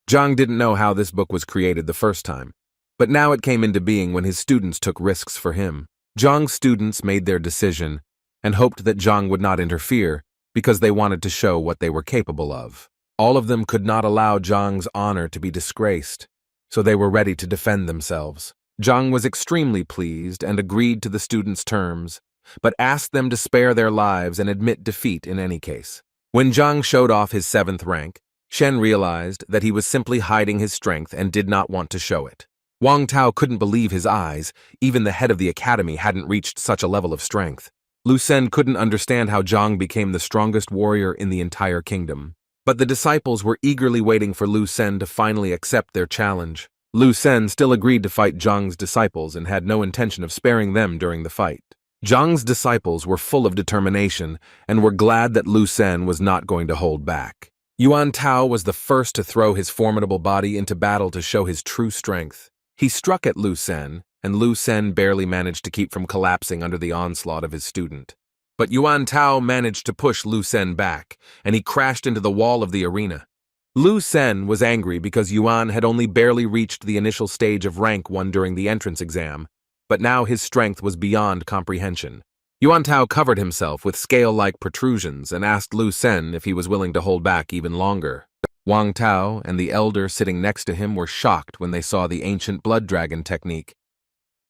Zhang didn't know how this book was created the first time, but now it came into being when his students took risks for him. Zhang's students made their decision and hoped that Zhang would not interfere because they wanted to show what they were capable of. All of them could not allow Zhang's honor to be disgraced, so they were ready to defend themselves. Zhang was extremely pleased and agreed to the students' terms, but asked them to spare their lives and admit defeat in any case. When Zhang showed off his 7th rank, Shen realized that he was simply hiding his strength and did not want to show it. Wang Tao couldn't believe his eyes. Even the head of the academy hadn't reached such a level of strength. Lu Sen couldn't understand how Zhang became the strongest warrior in the entire kingdom. But the disciples were eagerly waiting for Lu Sen to finally accept their challenge. Lu Sen still agreed to fight Zhang's disciples and had no intention of sparing them during the fight. Zhang's disciples were full of determination and were glad that Lu Sen was not going to hold back. Yuan Tao was the first to throw his formidable body into battle to show his true strength. He struck at Lu Sen, and Lu Sen barely managed to keep from collapsing under the onslaught of his student. But Yuan Tao managed to push Lu Sen back, and he crashed into the wall of the arena. Lu Sen was angry because Yuan had only barely reached the initial stage of rank 1 during the entrance exam, but now his strength was beyond comprehension. Yuan Tao covered himself with scale-like protrusions and asked Lu Sen if he was willing to hold back even longer. Wang Tao and the elder sitting next to him were shocked when they saw the ancient blood dragon technique.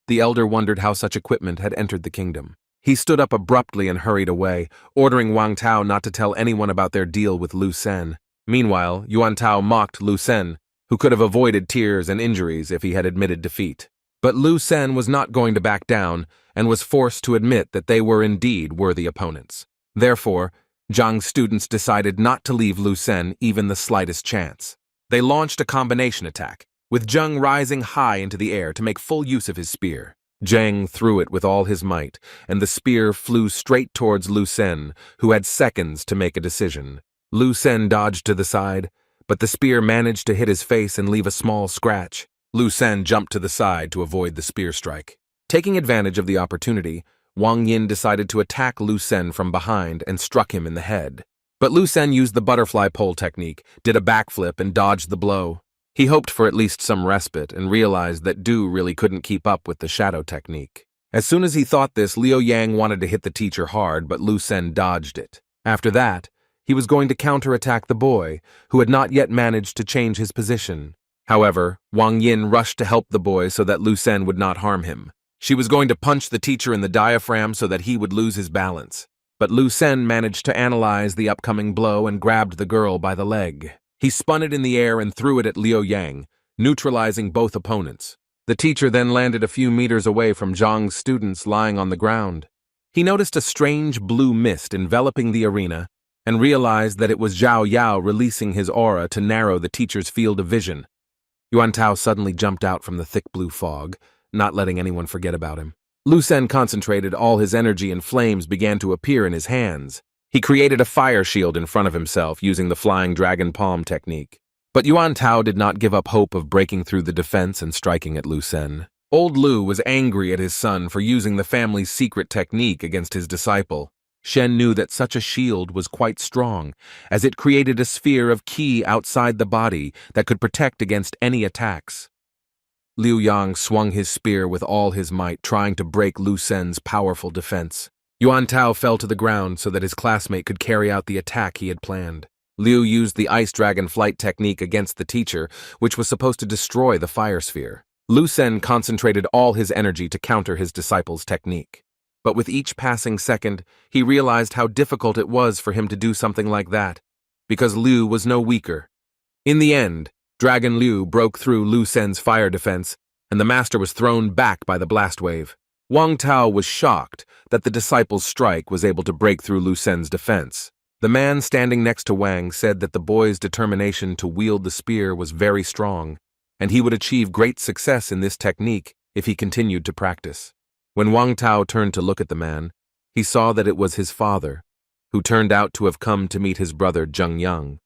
The elder wondered how such equipment had entered the kingdom. He stood up abruptly and hurried away, ordering Wang Tao not to tell anyone about their deal with Lu Sen. Meanwhile, Yuan Tao mocked Lu Sen, who could have avoided tears and injuries if he had admitted defeat. But Lu Sen was not going to back down and was forced to admit that they were indeed worthy opponents. Therefore, Zhang's students decided not to leave Lu Sen even the slightest chance. They launched a combination attack, with Zhang rising high into the air to make full use of his spear. Zhang threw it with all his might, and the spear flew straight towards Lu Sen, who had seconds to make a decision. Lu Sen dodged to the side, but the spear managed to hit his face and leave a small scratch. Lu Sen jumped to the side to avoid the spear strike. Taking advantage of the opportunity, Wang Yin decided to attack Lu Sen from behind and struck him in the head. But Lu Sen used the butterfly pole technique, did a backflip, and dodged the blow. He hoped for at least some respite and realized that Du really couldn't keep up with the shadow technique. As soon as he thought this, Liu Yang wanted to hit the teacher hard, but Lu Sen dodged it. After that, he was going to counterattack the boy, who had not yet managed to change his position. However, Wang Yin rushed to help the boy so that Lu Sen would not harm him. She was going to punch the teacher in the diaphragm so that he would lose his balance. But Lu Sen managed to analyze the upcoming blow and grabbed the girl by the leg. He spun it in the air and threw it at Liu Yang, neutralizing both opponents. The teacher then landed a few meters away from Zhang's students lying on the ground. He noticed a strange blue mist enveloping the arena and realized that it was Zhao Yao releasing his aura to narrow the teacher's field of vision. Yuan Tao suddenly jumped out from the thick blue fog, not letting anyone forget about him. Lu Sen concentrated all his energy and flames began to appear in his hands. He created a fire shield in front of himself using the flying dragon palm technique. But Yuan Tao did not give up hope of breaking through the defense and striking at Lu Sen. Old Lu was angry at his son for using the family's secret technique against his disciple. Shen knew that such a shield was quite strong, as it created a sphere of qi outside the body that could protect against any attacks. Liu Yang swung his spear with all his might, trying to break Lu Sen's powerful defense. Yuan Tao fell to the ground so that his classmate could carry out the attack he had planned. Liu used the ice dragon flight technique against the teacher, which was supposed to destroy the fire sphere. Lu Sen concentrated all his energy to counter his disciple's technique. But with each passing second, he realized how difficult it was for him to do something like that, because Liu was no weaker. In the end, Dragon Liu broke through Lu Sen's fire defense, and the master was thrown back by the blast wave. Wang Tao was shocked that the disciples' strike was able to break through Lu Sen's defense. The man standing next to Wang said that the boy's determination to wield the spear was very strong, and he would achieve great success in this technique if he continued to practice. When Wang Tao turned to look at the man, he saw that it was his father, who turned out to have come to meet his brother Zheng Yang.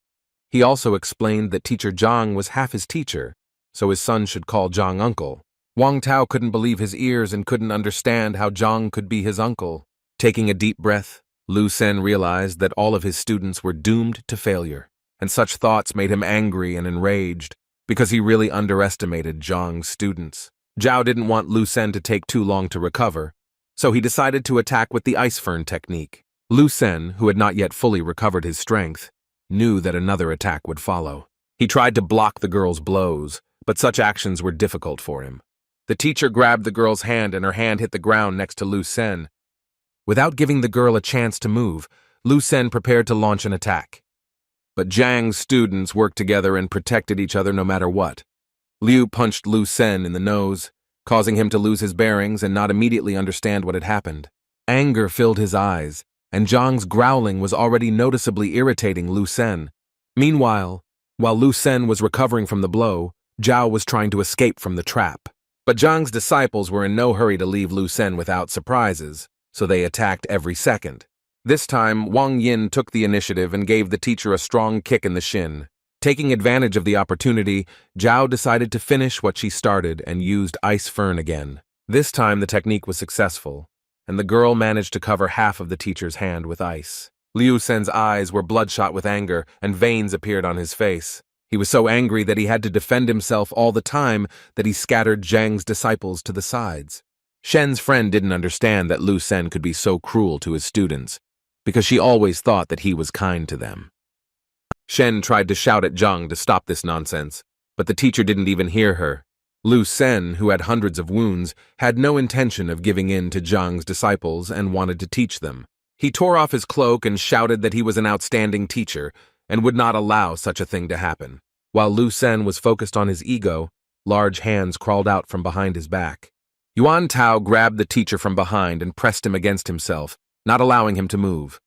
He also explained that teacher Zhang was half his teacher, so his son should call Zhang uncle. Wang Tao couldn't believe his ears and couldn't understand how Zhang could be his uncle. Taking a deep breath, Lu Sen realized that all of his students were doomed to failure, and such thoughts made him angry and enraged, because he really underestimated Zhang's students. Zhao didn't want Lu Sen to take too long to recover, so he decided to attack with the ice fern technique. Lu Sen, who had not yet fully recovered his strength, knew that another attack would follow. He tried to block the girl's blows, but such actions were difficult for him. The teacher grabbed the girl's hand and her hand hit the ground next to Lu Sen. Without giving the girl a chance to move, Lu Sen prepared to launch an attack. But Zhang's students worked together and protected each other no matter what. Liu punched Lu Sen in the nose, causing him to lose his bearings and not immediately understand what had happened. Anger filled his eyes, and Zhang's growling was already noticeably irritating Lu Sen. Meanwhile, while Lu Sen was recovering from the blow, Zhao was trying to escape from the trap. But Zhang's disciples were in no hurry to leave Lu Sen without surprises, so they attacked every second. This time, Wang Yin took the initiative and gave the teacher a strong kick in the shin. Taking advantage of the opportunity, Zhao decided to finish what she started and used ice fern again. This time the technique was successful, and the girl managed to cover half of the teacher's hand with ice. Liu Sen's eyes were bloodshot with anger, and veins appeared on his face. He was so angry that he had to defend himself all the time that he scattered Zhang's disciples to the sides. Shen's friend didn't understand that Lu Sen could be so cruel to his students, because she always thought that he was kind to them. Shen tried to shout at Zhang to stop this nonsense, but the teacher didn't even hear her. Lu Sen, who had hundreds of wounds, had no intention of giving in to Zhang's disciples and wanted to teach them. He tore off his cloak and shouted that he was an outstanding teacher and would not allow such a thing to happen. While Lu Sen was focused on his ego, large hands crawled out from behind his back. Yuan Tao grabbed the teacher from behind and pressed him against himself, not allowing him to move.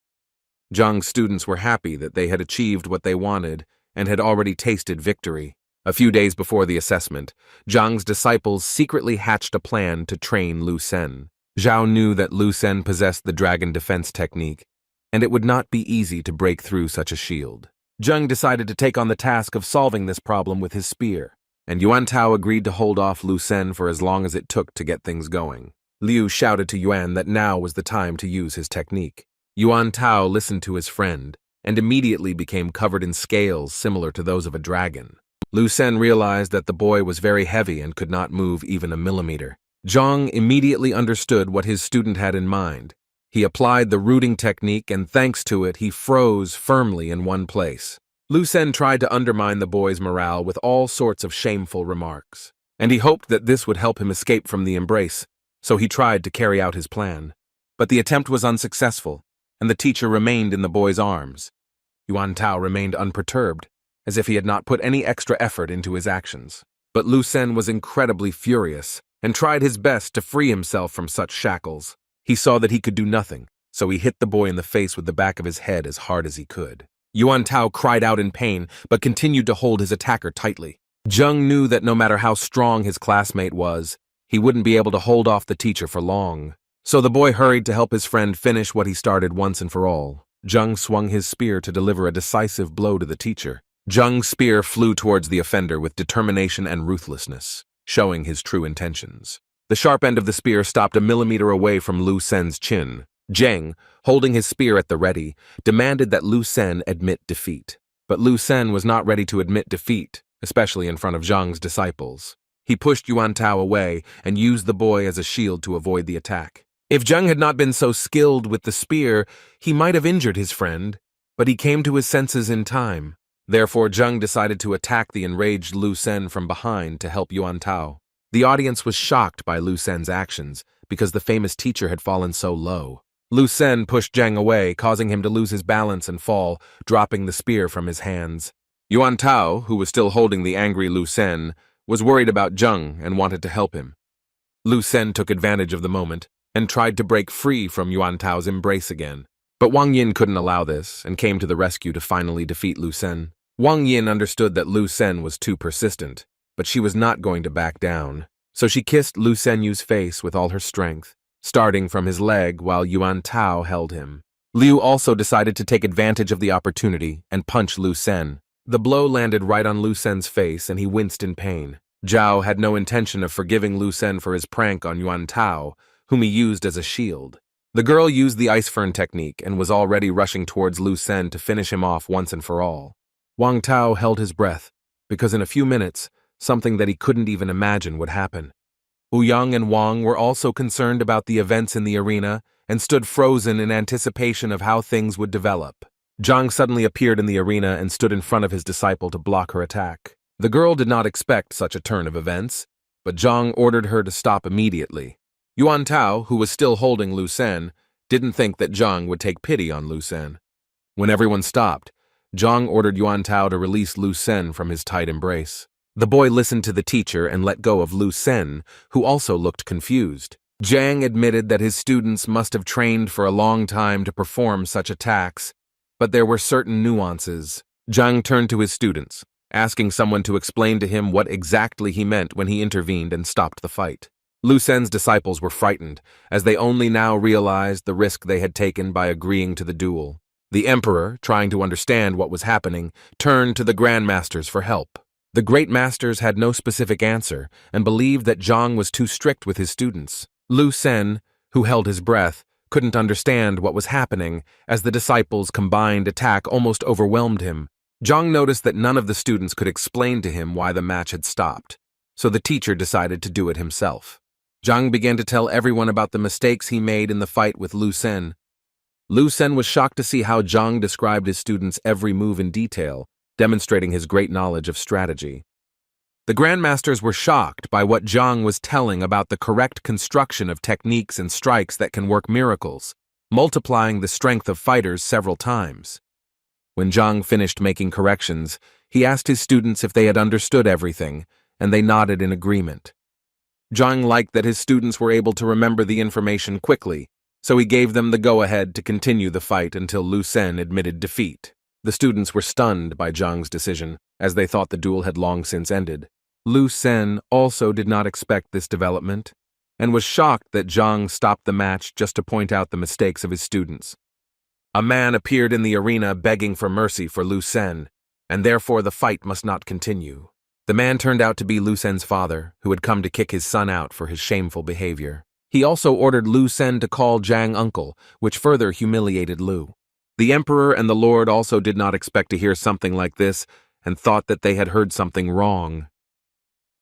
Zhang's students were happy that they had achieved what they wanted and had already tasted victory. A few days before the assessment, Zhang's disciples secretly hatched a plan to train Lu Sen. Zhao knew that Lu Sen possessed the dragon defense technique, and it would not be easy to break through such a shield. Zhang decided to take on the task of solving this problem with his spear, and Yuan Tao agreed to hold off Lu Sen for as long as it took to get things going. Liu shouted to Yuan that now was the time to use his technique. Yuan Tao listened to his friend, and immediately became covered in scales similar to those of a dragon. Lu Sen realized that the boy was very heavy and could not move even a millimeter. Zhang immediately understood what his student had in mind. He applied the rooting technique, and thanks to it, he froze firmly in one place. Lu Sen tried to undermine the boy's morale with all sorts of shameful remarks, and he hoped that this would help him escape from the embrace, so he tried to carry out his plan. But the attempt was unsuccessful, and the teacher remained in the boy's arms. Yuan Tao remained unperturbed, as if he had not put any extra effort into his actions. But Lu Sen was incredibly furious, and tried his best to free himself from such shackles. He saw that he could do nothing, so he hit the boy in the face with the back of his head as hard as he could. Yuan Tao cried out in pain, but continued to hold his attacker tightly. Zheng knew that no matter how strong his classmate was, he wouldn't be able to hold off the teacher for long. So the boy hurried to help his friend finish what he started once and for all. Zheng swung his spear to deliver a decisive blow to the teacher. Zheng's spear flew towards the offender with determination and ruthlessness, showing his true intentions. The sharp end of the spear stopped a millimeter away from Lu Sen's chin. Zheng, holding his spear at the ready, demanded that Lu Sen admit defeat. But Lu Sen was not ready to admit defeat, especially in front of Zhang's disciples. He pushed Yuan Tao away and used the boy as a shield to avoid the attack. If Zheng had not been so skilled with the spear, he might have injured his friend, but he came to his senses in time. Therefore, Zheng decided to attack the enraged Lu Sen from behind to help Yuan Tao. The audience was shocked by Lu Sen's actions because the famous teacher had fallen so low. Lu Sen pushed Zheng away, causing him to lose his balance and fall, dropping the spear from his hands. Yuan Tao, who was still holding the angry Lu Sen, was worried about Zheng and wanted to help him. Lu Sen took advantage of the moment and tried to break free from Yuan Tao's embrace again. But Wang Yin couldn't allow this and came to the rescue to finally defeat Lu Sen. Wang Yin understood that Lu Sen was too persistent, but she was not going to back down. So she kissed Lu Senyu's face with all her strength, starting from his leg while Yuan Tao held him. Liu also decided to take advantage of the opportunity and punch Lu Sen. The blow landed right on Lu Sen's face and he winced in pain. Zhao had no intention of forgiving Lu Sen for his prank on Yuan Tao, whom he used as a shield. The girl used the ice fern technique and was already rushing towards Lu Sen to finish him off once and for all. Wang Tao held his breath, because in a few minutes, something that he couldn't even imagine would happen. Ouyang and Wang were also concerned about the events in the arena and stood frozen in anticipation of how things would develop. Zhang suddenly appeared in the arena and stood in front of his disciple to block her attack. The girl did not expect such a turn of events, but Zhang ordered her to stop immediately. Yuan Tao, who was still holding Lu Sen, didn't think that Zhang would take pity on Lu Sen. When everyone stopped, Zhang ordered Yuan Tao to release Lu Sen from his tight embrace. The boy listened to the teacher and let go of Lu Sen, who also looked confused. Zhang admitted that his students must have trained for a long time to perform such attacks, but there were certain nuances. Zhang turned to his students, asking someone to explain to him what exactly he meant when he intervened and stopped the fight. Lu Sen's disciples were frightened, as they only now realized the risk they had taken by agreeing to the duel. The emperor, trying to understand what was happening, turned to the grandmasters for help. The great masters had no specific answer and believed that Zhang was too strict with his students. Lu Sen, who held his breath, couldn't understand what was happening as the disciples' combined attack almost overwhelmed him. Zhang noticed that none of the students could explain to him why the match had stopped, so the teacher decided to do it himself. Zhang began to tell everyone about the mistakes he made in the fight with Lu Sen. Lu Sen was shocked to see how Zhang described his students' every move in detail, demonstrating his great knowledge of strategy. The grandmasters were shocked by what Zhang was telling about the correct construction of techniques and strikes that can work miracles, multiplying the strength of fighters several times. When Zhang finished making corrections, he asked his students if they had understood everything, and they nodded in agreement. Zhang liked that his students were able to remember the information quickly, so he gave them the go-ahead to continue the fight until Lu Sen admitted defeat. The students were stunned by Zhang's decision, as they thought the duel had long since ended. Lu Sen also did not expect this development, and was shocked that Zhang stopped the match just to point out the mistakes of his students. A man appeared in the arena begging for mercy for Lu Sen, and therefore the fight must not continue. The man turned out to be Lu Sen's father, who had come to kick his son out for his shameful behavior. He also ordered Lu Sen to call Zhang uncle, which further humiliated Lu. The emperor and the lord also did not expect to hear something like this and thought that they had heard something wrong.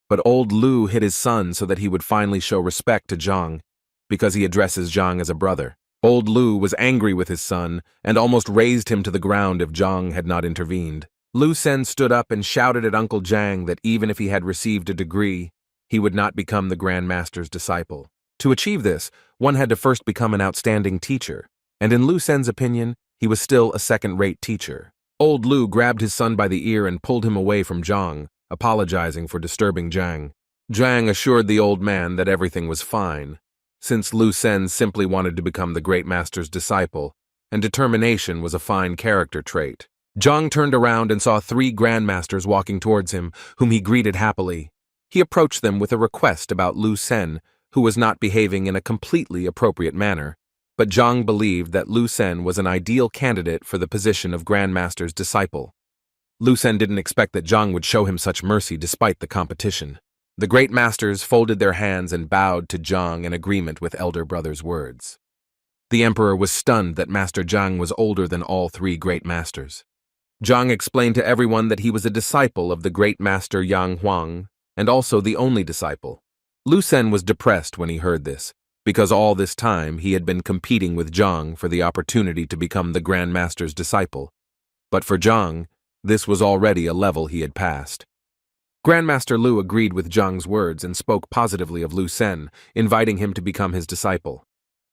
But old Lu hid his son so that he would finally show respect to Zhang, because he addresses Zhang as a brother. Old Lu was angry with his son and almost razed him to the ground if Zhang had not intervened. Lu Sen stood up and shouted at Uncle Zhang that even if he had received a degree, he would not become the Grand Master's disciple. To achieve this, one had to first become an outstanding teacher, and in Lu Sen's opinion, he was still a second-rate teacher. Old Lu grabbed his son by the ear and pulled him away from Zhang, apologizing for disturbing Zhang. Zhang assured the old man that everything was fine, since Lu Sen simply wanted to become the Great Master's disciple, and determination was a fine character trait. Zhang turned around and saw 3 grandmasters walking towards him, whom he greeted happily. He approached them with a request about Lu Sen, who was not behaving in a completely appropriate manner, but Zhang believed that Lu Sen was an ideal candidate for the position of Grandmaster's disciple. Lu Sen didn't expect that Zhang would show him such mercy despite the competition. The great masters folded their hands and bowed to Zhang in agreement with elder brother's words. The emperor was stunned that Master Zhang was older than all 3 great masters. Zhang explained to everyone that he was a disciple of the great master Yang Huang, and also the only disciple. Lu Sen was depressed when he heard this, because all this time he had been competing with Zhang for the opportunity to become the Grand Master's disciple. But for Zhang, this was already a level he had passed. Grandmaster Lu agreed with Zhang's words and spoke positively of Lu Sen, inviting him to become his disciple.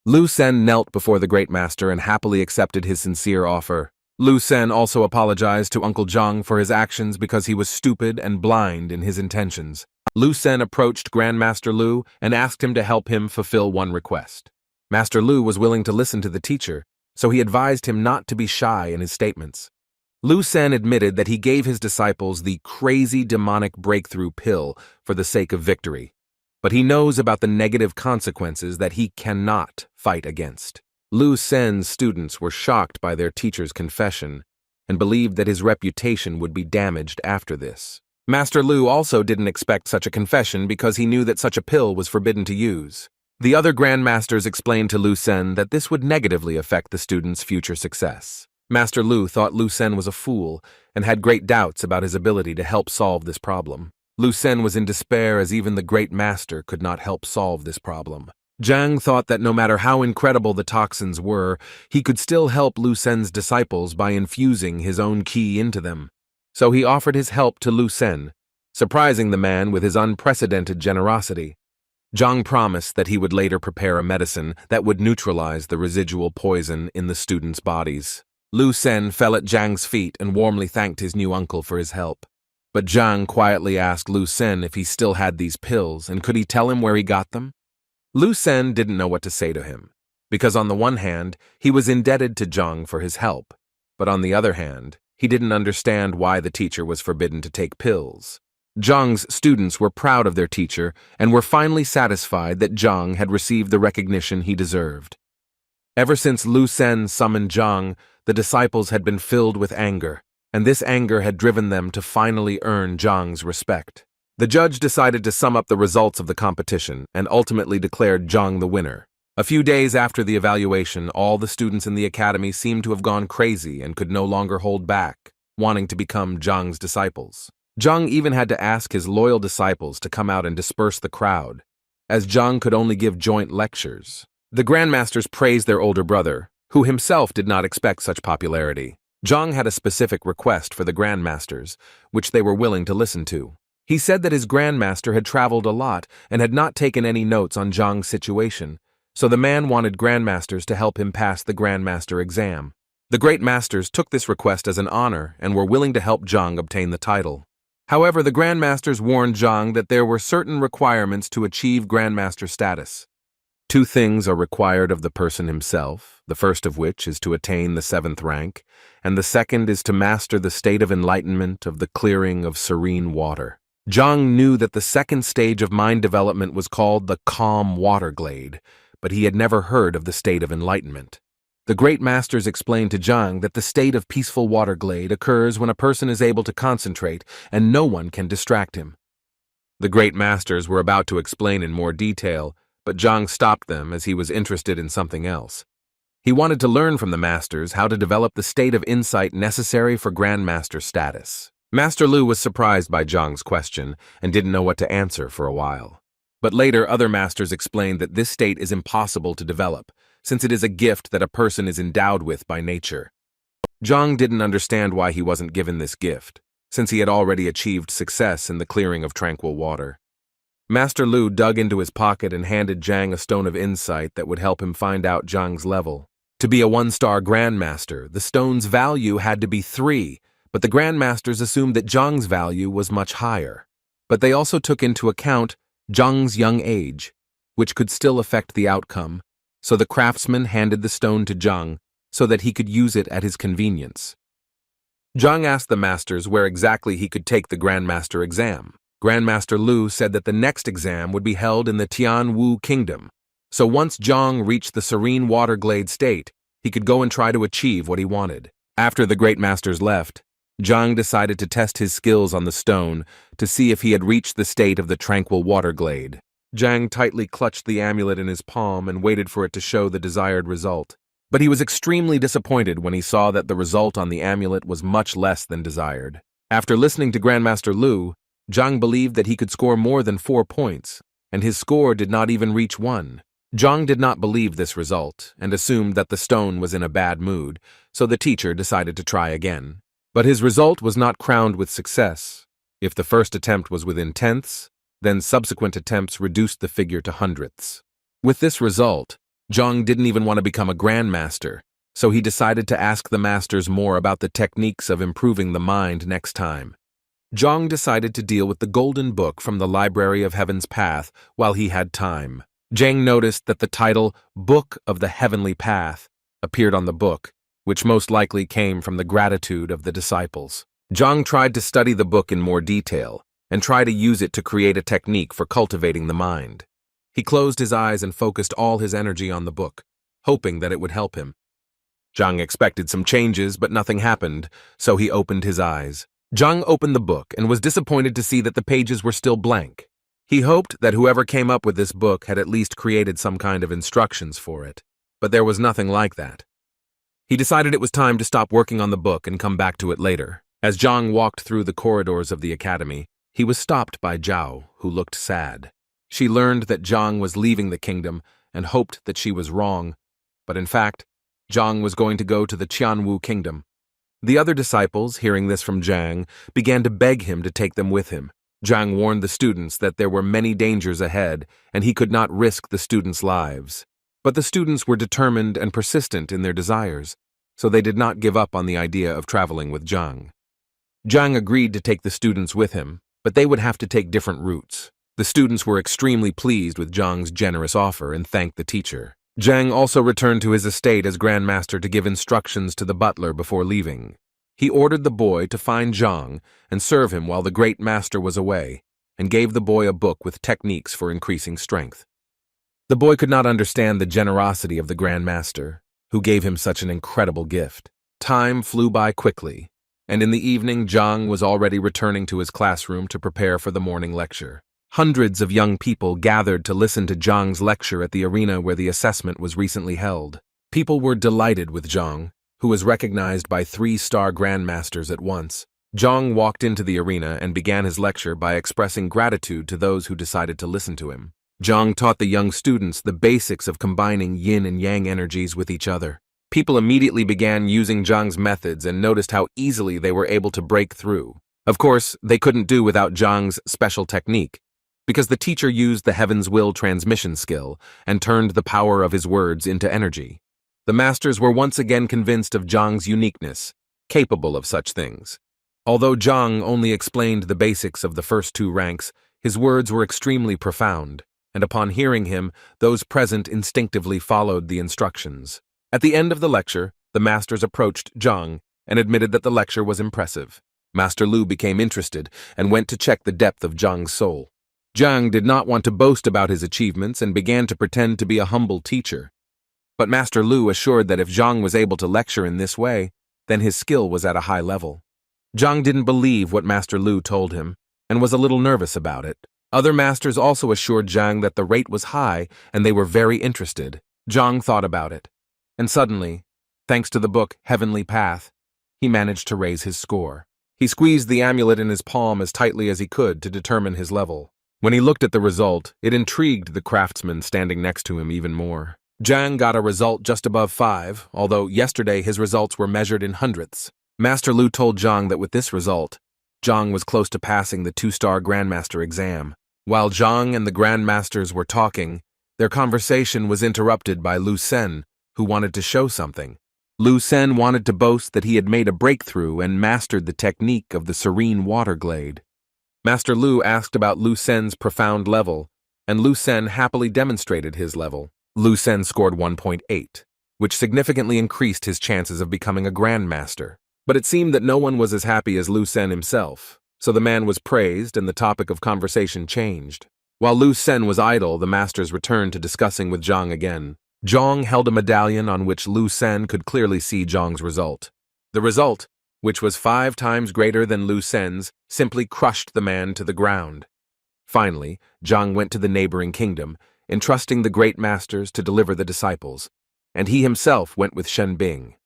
Lu Sen knelt before the Great Master and happily accepted his sincere offer. Lu Sen also apologized to Uncle Zhang for his actions because he was stupid and blind in his intentions. Lu Sen approached Grandmaster Lu and asked him to help him fulfill one request. Master Lu was willing to listen to the teacher, so he advised him not to be shy in his statements. Lu Sen admitted that he gave his disciples the crazy demonic breakthrough pill for the sake of victory, but he knows about the negative consequences that he cannot fight against. Lu Sen's students were shocked by their teacher's confession and believed that his reputation would be damaged after this. Master Lu also didn't expect such a confession because he knew that such a pill was forbidden to use. The other Grandmasters explained to Lu Sen that this would negatively affect the student's future success. Master Lu thought Lu Sen was a fool and had great doubts about his ability to help solve this problem. Lu Sen was in despair as even the great master could not help solve this problem. Zhang thought that no matter how incredible the toxins were, he could still help Lu Sen's disciples by infusing his own ki into them. So he offered his help to Lu Sen, surprising the man with his unprecedented generosity. Zhang promised that he would later prepare a medicine that would neutralize the residual poison in the students' bodies. Lu Sen fell at Zhang's feet and warmly thanked his new uncle for his help. But Zhang quietly asked Lu Sen if he still had these pills and could he tell him where he got them? Lu Sen didn't know what to say to him, because on the one hand, he was indebted to Zhang for his help, but on the other hand, he didn't understand why the teacher was forbidden to take pills. Zhang's students were proud of their teacher and were finally satisfied that Zhang had received the recognition he deserved. Ever since Lu Sen summoned Zhang, the disciples had been filled with anger, and this anger had driven them to finally earn Zhang's respect. The judge decided to sum up the results of the competition and ultimately declared Zhang the winner. A few days after the evaluation, all the students in the academy seemed to have gone crazy and could no longer hold back, wanting to become Zhang's disciples. Zhang even had to ask his loyal disciples to come out and disperse the crowd, as Zhang could only give joint lectures. The Grandmasters praised their older brother, who himself did not expect such popularity. Zhang had a specific request for the Grandmasters, which they were willing to listen to. He said that his Grandmaster had traveled a lot and had not taken any notes on Zhang's situation, so the man wanted Grandmasters to help him pass the Grandmaster exam. The Great Masters took this request as an honor and were willing to help Zhang obtain the title. However, the Grandmasters warned Zhang that there were certain requirements to achieve Grandmaster status. 2 things are required of the person himself, the first of which is to attain the 7th rank, and the second is to master the state of enlightenment of the clearing of serene water. Zhang knew that the second stage of mind development was called the calm water glade, but he had never heard of the state of enlightenment. The Great Masters explained to Zhang that the state of peaceful water glade occurs when a person is able to concentrate and no one can distract him. The Great Masters were about to explain in more detail, but Zhang stopped them as he was interested in something else. He wanted to learn from the Masters how to develop the state of insight necessary for Grandmaster status. Master Lu was surprised by Zhang's question and didn't know what to answer for a while. But later, other masters explained that this state is impossible to develop, since it is a gift that a person is endowed with by nature. Zhang didn't understand why he wasn't given this gift, since he had already achieved success in the clearing of tranquil water. Master Lu dug into his pocket and handed Zhang a stone of insight that would help him find out Zhang's level. To be a 1-star Grandmaster, the stone's value had to be 3, but the Grandmasters assumed that Zhang's value was much higher. But they also took into account Zhang's young age, which could still affect the outcome, so the craftsman handed the stone to Zhang so that he could use it at his convenience. Zhang asked the masters where exactly he could take the Grandmaster exam. Grandmaster Lu said that the next exam would be held in the Tianwu Kingdom, so once Zhang reached the serene water glade state, he could go and try to achieve what he wanted. After the Great Masters left, Zhang decided to test his skills on the stone to see if he had reached the state of the tranquil water glade. Zhang tightly clutched the amulet in his palm and waited for it to show the desired result. But he was extremely disappointed when he saw that the result on the amulet was much less than desired. After listening to Grandmaster Lu, Zhang believed that he could score more than 4 points, and his score did not even reach 1. Zhang did not believe this result and assumed that the stone was in a bad mood, so the teacher decided to try again. But his result was not crowned with success. If the first attempt was within tenths, then subsequent attempts reduced the figure to hundredths. With this result, Zhang didn't even want to become a Grandmaster, so he decided to ask the masters more about the techniques of improving the mind next time. Zhang decided to deal with the golden book from the Library of Heaven's Path while he had time. Zhang noticed that the title, Book of the Heavenly Path, appeared on the book, which most likely came from the gratitude of the disciples. Zhang tried to study the book in more detail and try to use it to create a technique for cultivating the mind. He closed his eyes and focused all his energy on the book, hoping that it would help him. Zhang expected some changes, but nothing happened, so he opened his eyes. Zhang opened the book and was disappointed to see that the pages were still blank. He hoped that whoever came up with this book had at least created some kind of instructions for it, but there was nothing like that. He decided it was time to stop working on the book and come back to it later. As Zhang walked through the corridors of the academy, he was stopped by Zhao, who looked sad. She learned that Zhang was leaving the kingdom and hoped that she was wrong, but in fact, Zhang was going to go to the Qianwu kingdom. The other disciples, hearing this from Zhang, began to beg him to take them with him. Zhang warned the students that there were many dangers ahead and he could not risk the students' lives. But the students were determined and persistent in their desires, so they did not give up on the idea of traveling with Zhang. Zhang agreed to take the students with him, but they would have to take different routes. The students were extremely pleased with Zhang's generous offer and thanked the teacher. Zhang also returned to his estate as Grand Master to give instructions to the butler before leaving. He ordered the boy to find Zhang and serve him while the Great Master was away, and gave the boy a book with techniques for increasing strength. The boy could not understand the generosity of the Grand Master, who gave him such an incredible gift. Time flew by quickly, and in the evening Zhang was already returning to his classroom to prepare for the morning lecture. Hundreds of young people gathered to listen to Zhang's lecture at the arena where the assessment was recently held. People were delighted with Zhang, who was recognized by 3-star grandmasters at once. Zhang walked into the arena and began his lecture by expressing gratitude to those who decided to listen to him. Zhang taught the young students the basics of combining yin and yang energies with each other. People immediately began using Zhang's methods and noticed how easily they were able to break through. Of course, they couldn't do without Zhang's special technique, because the teacher used the Heaven's Will transmission skill and turned the power of his words into energy. The masters were once again convinced of Zhang's uniqueness, capable of such things. Although Zhang only explained the basics of the first 2 ranks, his words were extremely profound, and upon hearing him, those present instinctively followed the instructions. At the end of the lecture, the masters approached Zhang and admitted that the lecture was impressive. Master Lu became interested and went to check the depth of Zhang's soul. Zhang did not want to boast about his achievements and began to pretend to be a humble teacher. But Master Lu assured that if Zhang was able to lecture in this way, then his skill was at a high level. Zhang didn't believe what Master Lu told him and was a little nervous about it. Other masters also assured Zhang that the rate was high and they were very interested. Zhang thought about it, and suddenly, thanks to the book Heavenly Path, he managed to raise his score. He squeezed the amulet in his palm as tightly as he could to determine his level. When he looked at the result, it intrigued the craftsman standing next to him even more. Zhang got a result just above 5, although yesterday his results were measured in hundredths. Master Lu told Zhang that with this result, Zhang was close to passing the 2-star Grandmaster exam. While Zhang and the Grandmasters were talking, their conversation was interrupted by Lu Sen, who wanted to show something. Lu Sen wanted to boast that he had made a breakthrough and mastered the technique of the serene water glade. Master Lu asked about Lu Sen's profound level, and Lu Sen happily demonstrated his level. Lu Sen scored 1.8, which significantly increased his chances of becoming a Grandmaster. But it seemed that no one was as happy as Lu Sen himself, so the man was praised and the topic of conversation changed. While Lu Sen was idle, the masters returned to discussing with Zhang again. Zhang held a medallion on which Lu Sen could clearly see Zhang's result. The result, which was 5 times greater than Lu Sen's, simply crushed the man to the ground. Finally, Zhang went to the neighboring kingdom, entrusting the great masters to deliver the disciples, and he himself went with Shen Bing.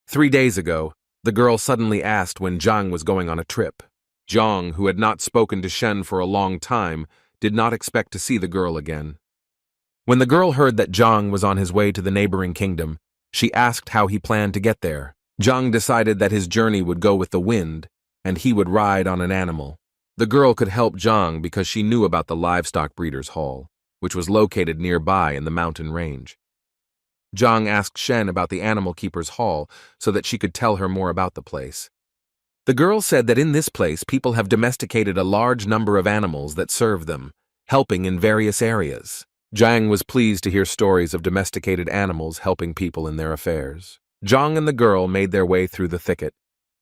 3 days ago, the girl suddenly asked when Zhang was going on a trip. Zhang, who had not spoken to Shen for a long time, did not expect to see the girl again. When the girl heard that Zhang was on his way to the neighboring kingdom, she asked how he planned to get there. Zhang decided that his journey would go with the wind, and he would ride on an animal. The girl could help Zhang because she knew about the livestock breeder's hall, which was located nearby in the mountain range. Zhang asked Shen about the animal keeper's hall so that she could tell her more about the place. The girl said that in this place people have domesticated a large number of animals that serve them, helping in various areas. Zhang was pleased to hear stories of domesticated animals helping people in their affairs. Zhang and the girl made their way through the thicket,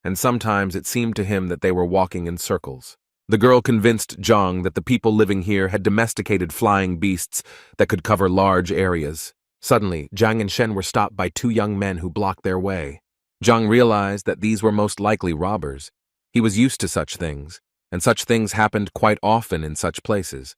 and sometimes it seemed to him that they were walking in circles. The girl convinced Zhang that the people living here had domesticated flying beasts that could cover large areas. Suddenly, Zhang and Shen were stopped by two young men who blocked their way. Zhang realized that these were most likely robbers. He was used to such things, and such things happened quite often in such places.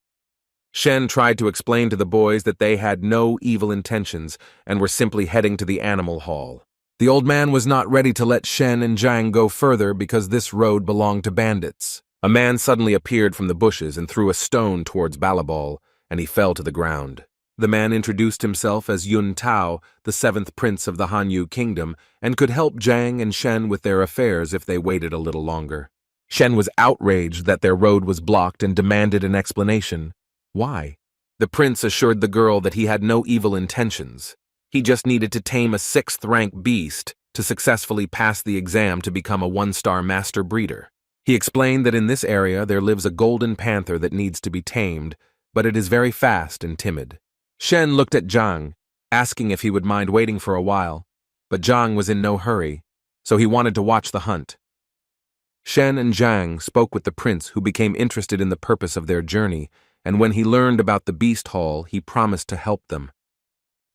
Shen tried to explain to the boys that they had no evil intentions and were simply heading to the animal hall. The old man was not ready to let Shen and Zhang go further because this road belonged to bandits. A man suddenly appeared from the bushes and threw a stone towards Balabal, and he fell to the ground. The man introduced himself as Yun Tao, the seventh prince of the Hanyu kingdom, and could help Zhang and Shen with their affairs if they waited a little longer. Shen was outraged that their road was blocked and demanded an explanation. Why? The prince assured the girl that he had no evil intentions. He just needed to tame a 6th-rank beast to successfully pass the exam to become a 1-star master breeder. He explained that in this area there lives a golden panther that needs to be tamed, but it is very fast and timid. Shen looked at Zhang, asking if he would mind waiting for a while, but Zhang was in no hurry, so he wanted to watch the hunt. Shen and Zhang spoke with the prince, who became interested in the purpose of their journey, and when he learned about the beast hall, he promised to help them.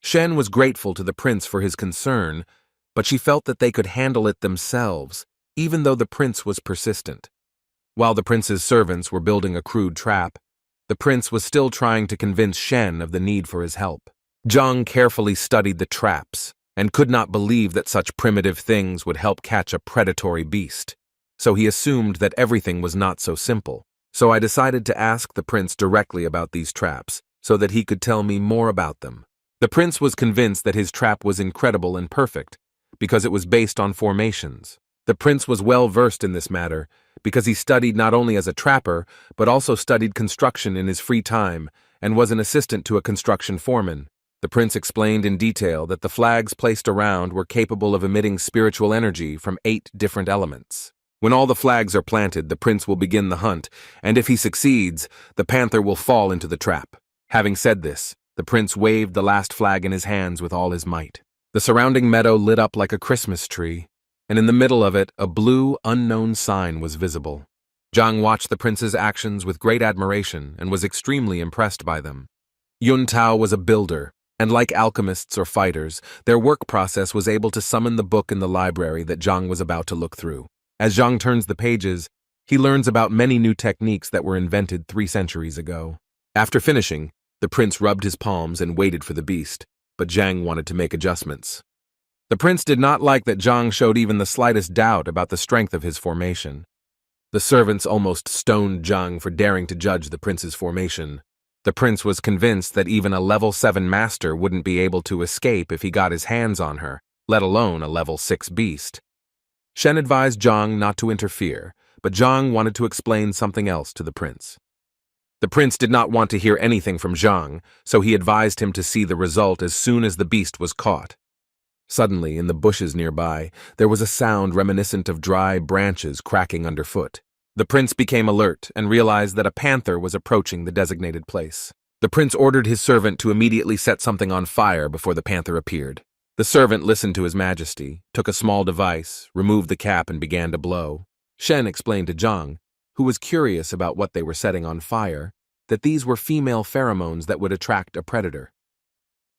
Shen was grateful to the prince for his concern, but she felt that they could handle it themselves, even though the prince was persistent. While the prince's servants were building a crude trap, the prince was still trying to convince Shen of the need for his help. Zhang carefully studied the traps and could not believe that such primitive things would help catch a predatory beast, so he assumed that everything was not so simple. So I decided to ask the prince directly about these traps so that he could tell me more about them. The prince was convinced that his trap was incredible and perfect because it was based on formations. The prince was well versed in this matter because he studied not only as a trapper but also studied construction in his free time and was an assistant to a construction foreman. The prince explained in detail that the flags placed around were capable of emitting spiritual energy from 8 different elements. When all the flags are planted, the prince will begin the hunt, and if he succeeds, the panther will fall into the trap. Having said this, the prince waved the last flag in his hands with all his might. The surrounding meadow lit up like a Christmas tree, and in the middle of it, a blue, unknown sign was visible. Zhang watched the prince's actions with great admiration and was extremely impressed by them. Yun Tao was a builder, and like alchemists or fighters, their work process was able to summon the book in the library that Zhang was about to look through. As Zhang turns the pages, he learns about many new techniques that were invented 3 centuries ago. After finishing, the prince rubbed his palms and waited for the beast, but Zhang wanted to make adjustments. The prince did not like that Zhang showed even the slightest doubt about the strength of his formation. The servants almost stoned Zhang for daring to judge the prince's formation. The prince was convinced that even a level 7 master wouldn't be able to escape if he got his hands on her, let alone a level 6 beast. Shen advised Zhang not to interfere, but Zhang wanted to explain something else to the prince. The prince did not want to hear anything from Zhang, so he advised him to see the result as soon as the beast was caught. Suddenly, in the bushes nearby, there was a sound reminiscent of dry branches cracking underfoot. The prince became alert and realized that a panther was approaching the designated place. The prince ordered his servant to immediately set something on fire before the panther appeared. The servant listened to his majesty, took a small device, removed the cap, and began to blow. Shen explained to Zhang, who was curious about what they were setting on fire, that these were female pheromones that would attract a predator.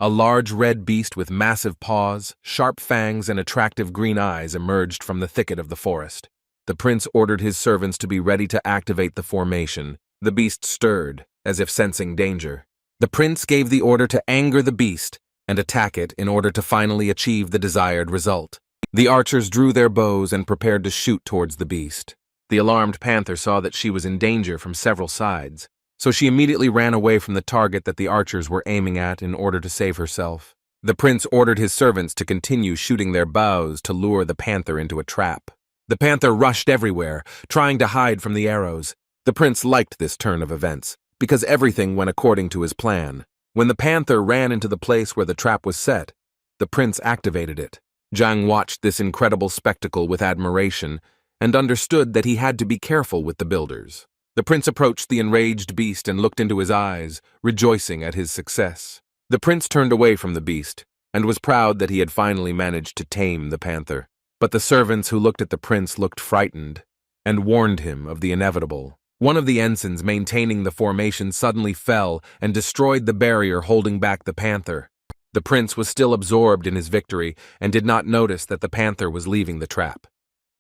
A large red beast with massive paws, sharp fangs, and attractive green eyes emerged from the thicket of the forest. The prince ordered his servants to be ready to activate the formation. The beast stirred, as if sensing danger. The prince gave the order to anger the beast and attack it in order to finally achieve the desired result. The archers drew their bows and prepared to shoot towards the beast. The alarmed panther saw that she was in danger from several sides, so she immediately ran away from the target that the archers were aiming at in order to save herself. The prince ordered his servants to continue shooting their bows to lure the panther into a trap. The panther rushed everywhere, trying to hide from the arrows. The prince liked this turn of events, because everything went according to his plan. When the panther ran into the place where the trap was set, the prince activated it. Zhang watched this incredible spectacle with admiration and understood that he had to be careful with the builders. The prince approached the enraged beast and looked into his eyes, rejoicing at his success. The prince turned away from the beast and was proud that he had finally managed to tame the panther. But the servants who looked at the prince looked frightened and warned him of the inevitable. One of the ensigns maintaining the formation suddenly fell and destroyed the barrier holding back the panther. The prince was still absorbed in his victory and did not notice that the panther was leaving the trap.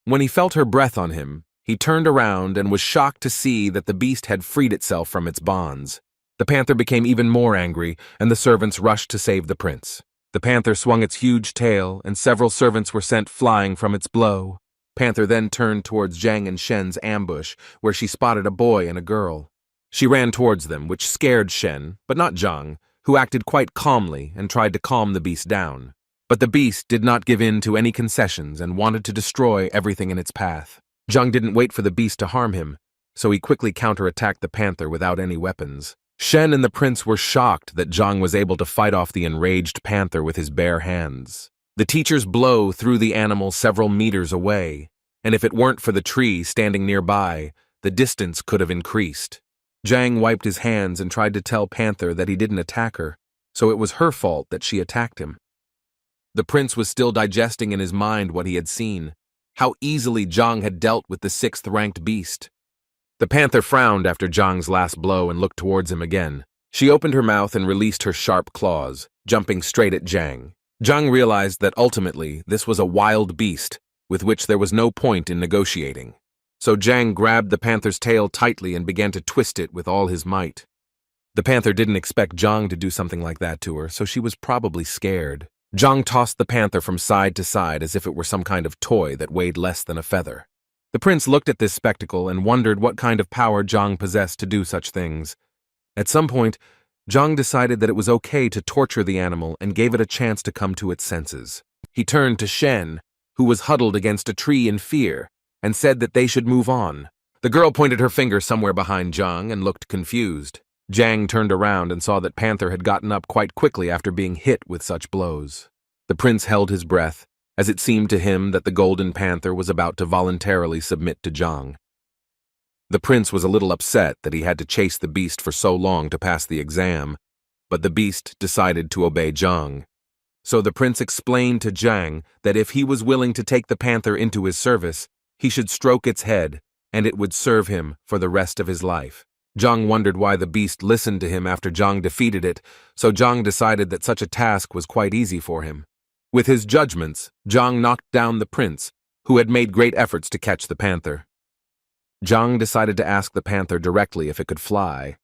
When he felt her breath on him, he turned around and was shocked to see that the beast had freed itself from its bonds. The panther became even more angry, and the servants rushed to save the prince. The panther swung its huge tail, and several servants were sent flying from its blow. Panther then turned towards Zhang and Shen's ambush, where she spotted a boy and a girl. She ran towards them, which scared Shen, but not Zhang, who acted quite calmly and tried to calm the beast down. But the beast did not give in to any concessions and wanted to destroy everything in its path. Zhang didn't wait for the beast to harm him, so he quickly counterattacked the panther without any weapons. Shen and the prince were shocked that Zhang was able to fight off the enraged panther with his bare hands. The teacher's blow threw the animal several meters away, and if it weren't for the tree standing nearby, the distance could have increased. Zhang wiped his hands and tried to tell Panther that he didn't attack her, so it was her fault that she attacked him. The prince was still digesting in his mind what he had seen, how easily Zhang had dealt with the 6th-ranked beast. The panther frowned after Zhang's last blow and looked towards him again. She opened her mouth and released her sharp claws, jumping straight at Zhang. Zhang realized that ultimately this was a wild beast, with which there was no point in negotiating. So Zhang grabbed the panther's tail tightly and began to twist it with all his might. The panther didn't expect Zhang to do something like that to her, so she was probably scared. Zhang tossed the panther from side to side as if it were some kind of toy that weighed less than a feather. The prince looked at this spectacle and wondered what kind of power Zhang possessed to do such things. At some point, Zhang decided that it was okay to torture the animal and gave it a chance to come to its senses. He turned to Shen, who was huddled against a tree in fear, and said that they should move on. The girl pointed her finger somewhere behind Zhang and looked confused. Zhang turned around and saw that Panther had gotten up quite quickly after being hit with such blows. The prince held his breath, as it seemed to him that the golden panther was about to voluntarily submit to Zhang. The prince was a little upset that he had to chase the beast for so long to pass the exam, but the beast decided to obey Zhang. So the prince explained to Zhang that if he was willing to take the panther into his service, he should stroke its head, and it would serve him for the rest of his life. Zhang wondered why the beast listened to him after Zhang defeated it, so Zhang decided that such a task was quite easy for him. With his judgments, Zhang knocked down the prince, who had made great efforts to catch the panther. Zhang decided to ask the panther directly if it could fly,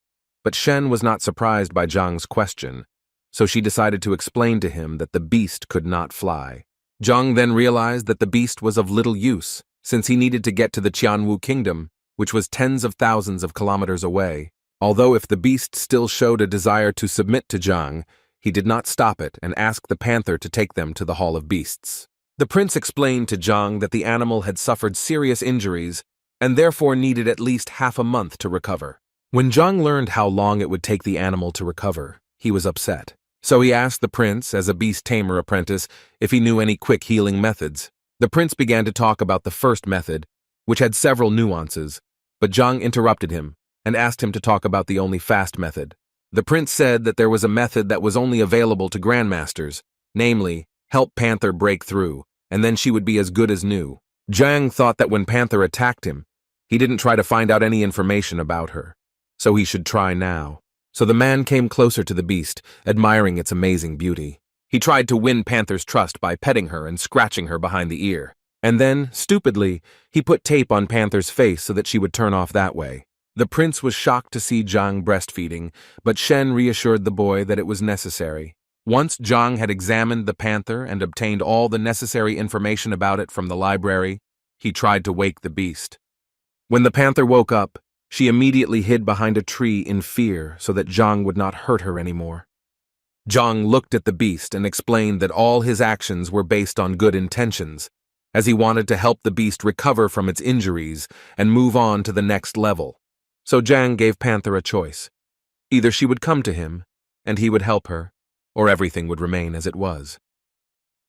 but Shen was not surprised by Zhang's question, so she decided to explain to him that the beast could not fly. Zhang then realized that the beast was of little use, since he needed to get to the Qianwu kingdom, which was tens of thousands of kilometers away. Although if the beast still showed a desire to submit to Zhang, he did not stop it and asked the panther to take them to the Hall of Beasts. The prince explained to Zhang that the animal had suffered serious injuries and therefore needed at least half a month to recover. When Zhang learned how long it would take the animal to recover, he was upset. So he asked the prince, as a beast tamer apprentice, if he knew any quick healing methods. The prince began to talk about the first method, which had several nuances, but Zhang interrupted him and asked him to talk about the only fast method. The prince said that there was a method that was only available to grandmasters, namely, help Panther break through, and then she would be as good as new. Zhang thought that when Panther attacked him, he didn't try to find out any information about her, so he should try now. So the man came closer to the beast, admiring its amazing beauty. He tried to win Panther's trust by petting her and scratching her behind the ear. And then, stupidly, he put tape on Panther's face so that she would turn off that way. The prince was shocked to see Zhang breastfeeding, but Shen reassured the boy that it was necessary. Once Zhang had examined the panther and obtained all the necessary information about it from the library, he tried to wake the beast. When the panther woke up, she immediately hid behind a tree in fear so that Zhang would not hurt her anymore. Zhang looked at the beast and explained that all his actions were based on good intentions, as he wanted to help the beast recover from its injuries and move on to the next level. So Zhang gave Panther a choice. Either she would come to him, and he would help her, or everything would remain as it was.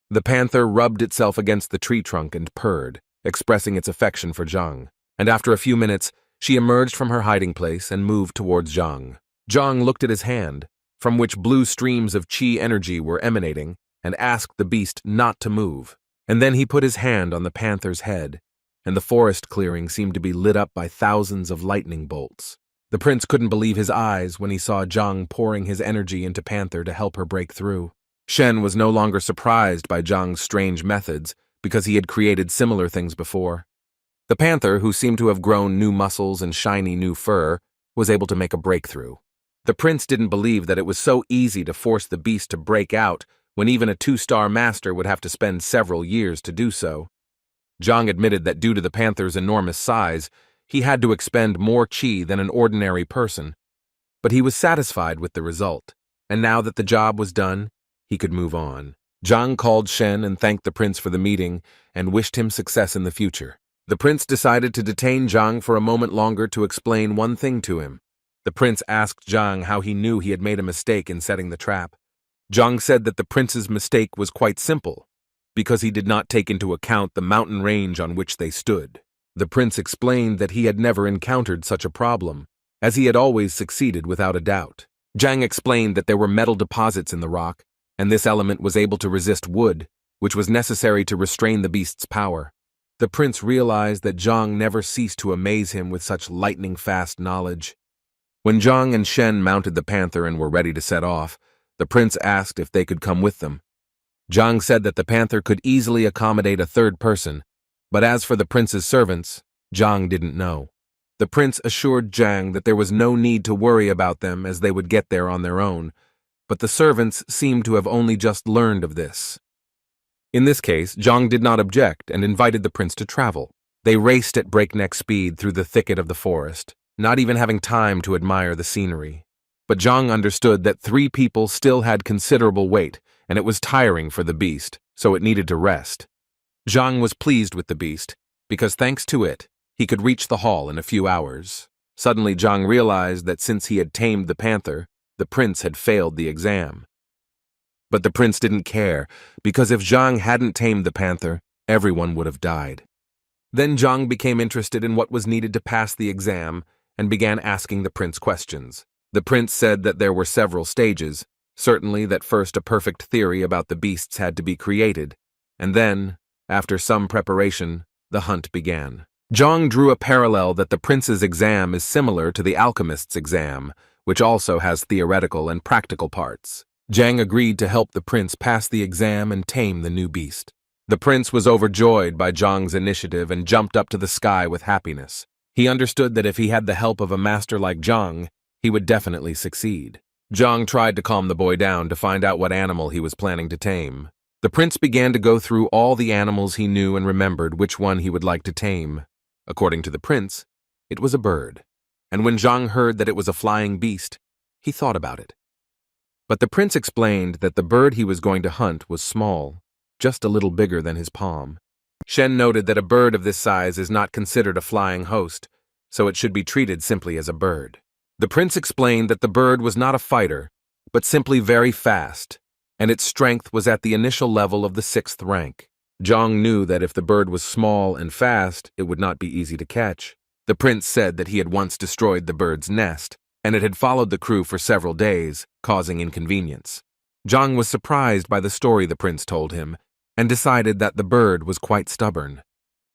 The panther rubbed itself against the tree trunk and purred. expressing its affection for Zhang. And after a few minutes, she emerged from her hiding place and moved towards Zhang. Zhang looked at his hand, from which blue streams of qi energy were emanating, and asked the beast not to move. And then he put his hand on the panther's head, and the forest clearing seemed to be lit up by thousands of lightning bolts. The prince couldn't believe his eyes when he saw Zhang pouring his energy into Panther to help her break through. Shen was no longer surprised by Zhang's strange methods because he had created similar things before. The panther, who seemed to have grown new muscles and shiny new fur, was able to make a breakthrough. The prince didn't believe that it was so easy to force the beast to break out when even a 2-star master would have to spend several years to do so. Zhang admitted that due to the panther's enormous size, he had to expend more qi than an ordinary person, but he was satisfied with the result, and now that the job was done, he could move on. Zhang called Shen and thanked the prince for the meeting and wished him success in the future. The prince decided to detain Zhang for a moment longer to explain one thing to him. The prince asked Zhang how he knew he had made a mistake in setting the trap. Zhang said that the prince's mistake was quite simple, because he did not take into account the mountain range on which they stood. The prince explained that he had never encountered such a problem, as he had always succeeded without a doubt. Zhang explained that there were metal deposits in the rock, and this element was able to resist wood, which was necessary to restrain the beast's power. The prince realized that Zhang never ceased to amaze him with such lightning-fast knowledge. When Zhang and Shen mounted the panther and were ready to set off, the prince asked if they could come with them. Zhang said that the panther could easily accommodate a third person, but as for the prince's servants, Zhang didn't know. The prince assured Zhang that there was no need to worry about them as they would get there on their own, but the servants seemed to have only just learned of this. In this case, Zhang did not object and invited the prince to travel. They raced at breakneck speed through the thicket of the forest, not even having time to admire the scenery. But Zhang understood that 3 people still had considerable weight, and it was tiring for the beast, so it needed to rest. Zhang was pleased with the beast, because thanks to it, he could reach the hall in a few hours. Suddenly Zhang realized that since he had tamed the panther, the prince had failed the exam. But the prince didn't care, because if Zhang hadn't tamed the panther, everyone would have died. Then Zhang became interested in what was needed to pass the exam and began asking the prince questions. The prince said that there were several stages, certainly that first a perfect theory about the beasts had to be created, and then, after some preparation, the hunt began. Zhang drew a parallel that the prince's exam is similar to the alchemist's exam, which also has theoretical and practical parts. Zhang agreed to help the prince pass the exam and tame the new beast. The prince was overjoyed by Zhang's initiative and jumped up to the sky with happiness. He understood that if he had the help of a master like Zhang, he would definitely succeed. Zhang tried to calm the boy down to find out what animal he was planning to tame. The prince began to go through all the animals he knew and remembered which one he would like to tame. According to the prince, it was a bird. And when Zhang heard that it was a flying beast, he thought about it. But the prince explained that the bird he was going to hunt was small, just a little bigger than his palm. Shen noted that a bird of this size is not considered a flying host, so it should be treated simply as a bird. The prince explained that the bird was not a fighter, but simply very fast, and its strength was at the initial level of the 6th rank. Zhang knew that if the bird was small and fast, it would not be easy to catch. The prince said that he had once destroyed the bird's nest, and it had followed the crew for several days, causing inconvenience. Zhang was surprised by the story the prince told him, and decided that the bird was quite stubborn.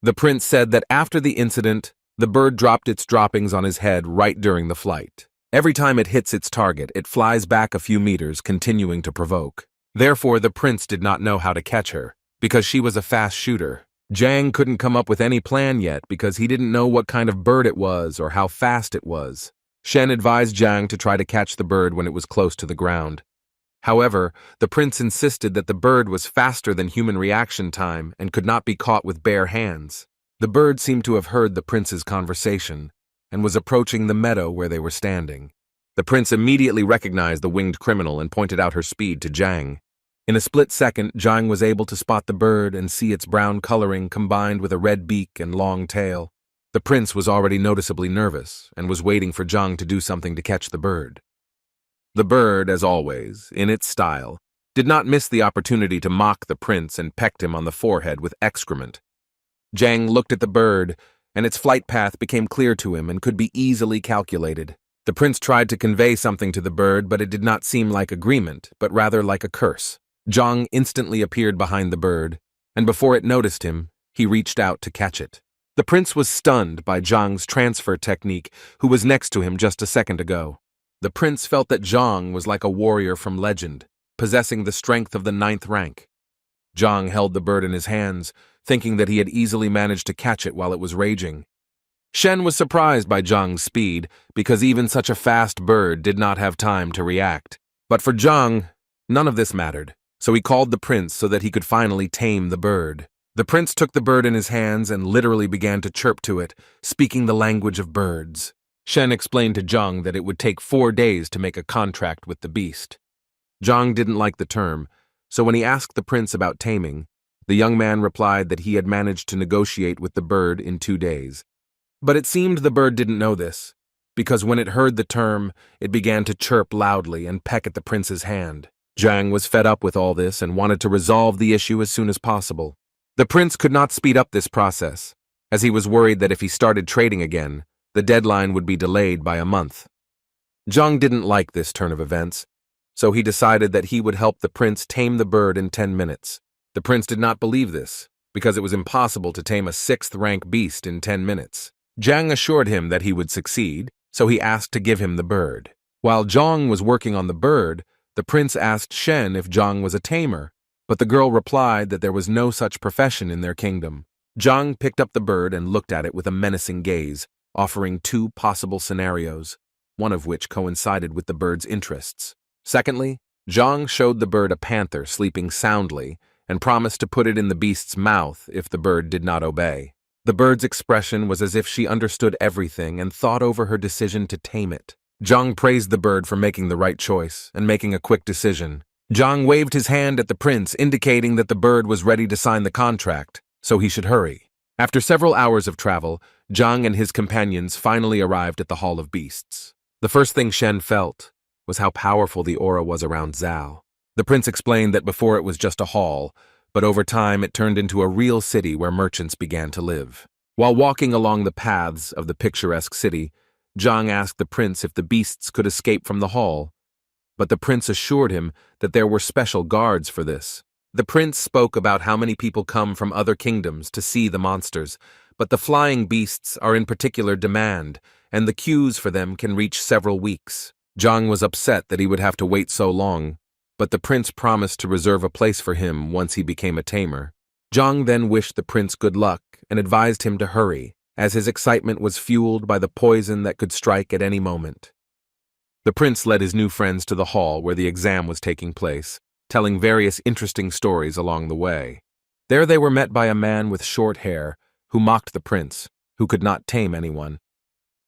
The prince said that after the incident, the bird dropped its droppings on his head right during the flight. Every time it hits its target, it flies back a few meters, continuing to provoke. Therefore, the prince did not know how to catch her, because she was a fast shooter. Zhang couldn't come up with any plan yet because he didn't know what kind of bird it was or how fast it was. Shen advised Zhang to try to catch the bird when it was close to the ground. However, the prince insisted that the bird was faster than human reaction time and could not be caught with bare hands. The bird seemed to have heard the prince's conversation and was approaching the meadow where they were standing. The prince immediately recognized the winged criminal and pointed out her speed to Zhang. In a split second, Zhang was able to spot the bird and see its brown coloring combined with a red beak and long tail. The prince was already noticeably nervous and was waiting for Zhang to do something to catch the bird. The bird, as always, in its style, did not miss the opportunity to mock the prince and pecked him on the forehead with excrement. Zhang looked at the bird, and its flight path became clear to him and could be easily calculated. The prince tried to convey something to the bird, but it did not seem like agreement, but rather like a curse. Zhang instantly appeared behind the bird, and before it noticed him, he reached out to catch it. The prince was stunned by Zhang's transfer technique, who was next to him just a second ago. The prince felt that Zhang was like a warrior from legend, possessing the strength of the 9th rank. Zhang held the bird in his hands, thinking that he had easily managed to catch it while it was raging. Shen was surprised by Zhang's speed, because even such a fast bird did not have time to react. But for Zhang, none of this mattered, so he called the prince so that he could finally tame the bird. The prince took the bird in his hands and literally began to chirp to it, speaking the language of birds. Shen explained to Zhang that it would take 4 days to make a contract with the beast. Zhang didn't like the term, so when he asked the prince about taming, the young man replied that he had managed to negotiate with the bird in 2 days. But it seemed the bird didn't know this, because when it heard the term, it began to chirp loudly and peck at the prince's hand. Zhang was fed up with all this and wanted to resolve the issue as soon as possible. The prince could not speed up this process, as he was worried that if he started trading again, the deadline would be delayed by a month. Zhang didn't like this turn of events, so he decided that he would help the prince tame the bird in 10 minutes. The prince did not believe this, because it was impossible to tame a 6th rank beast in 10 minutes. Zhang assured him that he would succeed, so he asked to give him the bird. While Zhang was working on the bird, the prince asked Shen if Zhang was a tamer, but the girl replied that there was no such profession in their kingdom. Zhang picked up the bird and looked at it with a menacing gaze, offering 2 possible scenarios, one of which coincided with the bird's interests. Secondly, Zhang showed the bird a panther sleeping soundly and promised to put it in the beast's mouth if the bird did not obey. The bird's expression was as if she understood everything and thought over her decision to tame it. Zhang praised the bird for making the right choice and making a quick decision. Zhang waved his hand at the prince, indicating that the bird was ready to sign the contract, so he should hurry. After several hours of travel, Zhang and his companions finally arrived at the Hall of Beasts. The first thing Shen felt was how powerful the aura was around Zhao. The prince explained that before it was just a hall, but over time it turned into a real city where merchants began to live. While walking along the paths of the picturesque city, Zhang asked the prince if the beasts could escape from the hall, but the prince assured him that there were special guards for this. The prince spoke about how many people come from other kingdoms to see the monsters, but the flying beasts are in particular demand, and the queues for them can reach several weeks. Zhang was upset that he would have to wait so long, but the prince promised to reserve a place for him once he became a tamer. Zhang then wished the prince good luck and advised him to hurry, as his excitement was fueled by the poison that could strike at any moment. The prince led his new friends to the hall where the exam was taking place, telling various interesting stories along the way. There they were met by a man with short hair, who mocked the prince, who could not tame anyone.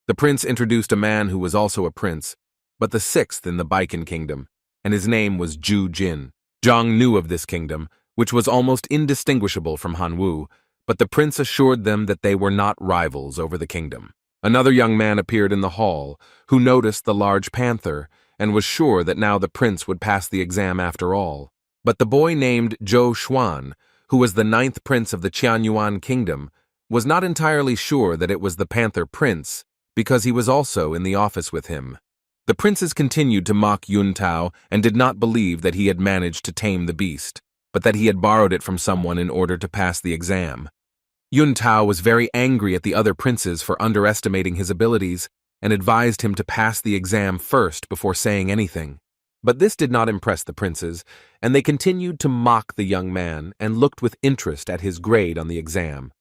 The prince introduced a man who was also a prince, but the 6th in the Baikan kingdom, and his name was Zhu Jin. Zhang knew of this kingdom, which was almost indistinguishable from Hanwu, but the prince assured them that they were not rivals over the kingdom. Another young man appeared in the hall, who noticed the large panther, and was sure that now the prince would pass the exam after all. But the boy named Zhou Xuan, who was the 9th prince of the Qianyuan kingdom, was not entirely sure that it was the panther prince, because he was also in the office with him. The princes continued to mock Yun Tao and did not believe that he had managed to tame the beast, but that he had borrowed it from someone in order to pass the exam. Yun Tao was very angry at the other princes for underestimating his abilities and advised him to pass the exam first before saying anything. But this did not impress the princes, and they continued to mock the young man and looked with interest at his grade on the exam.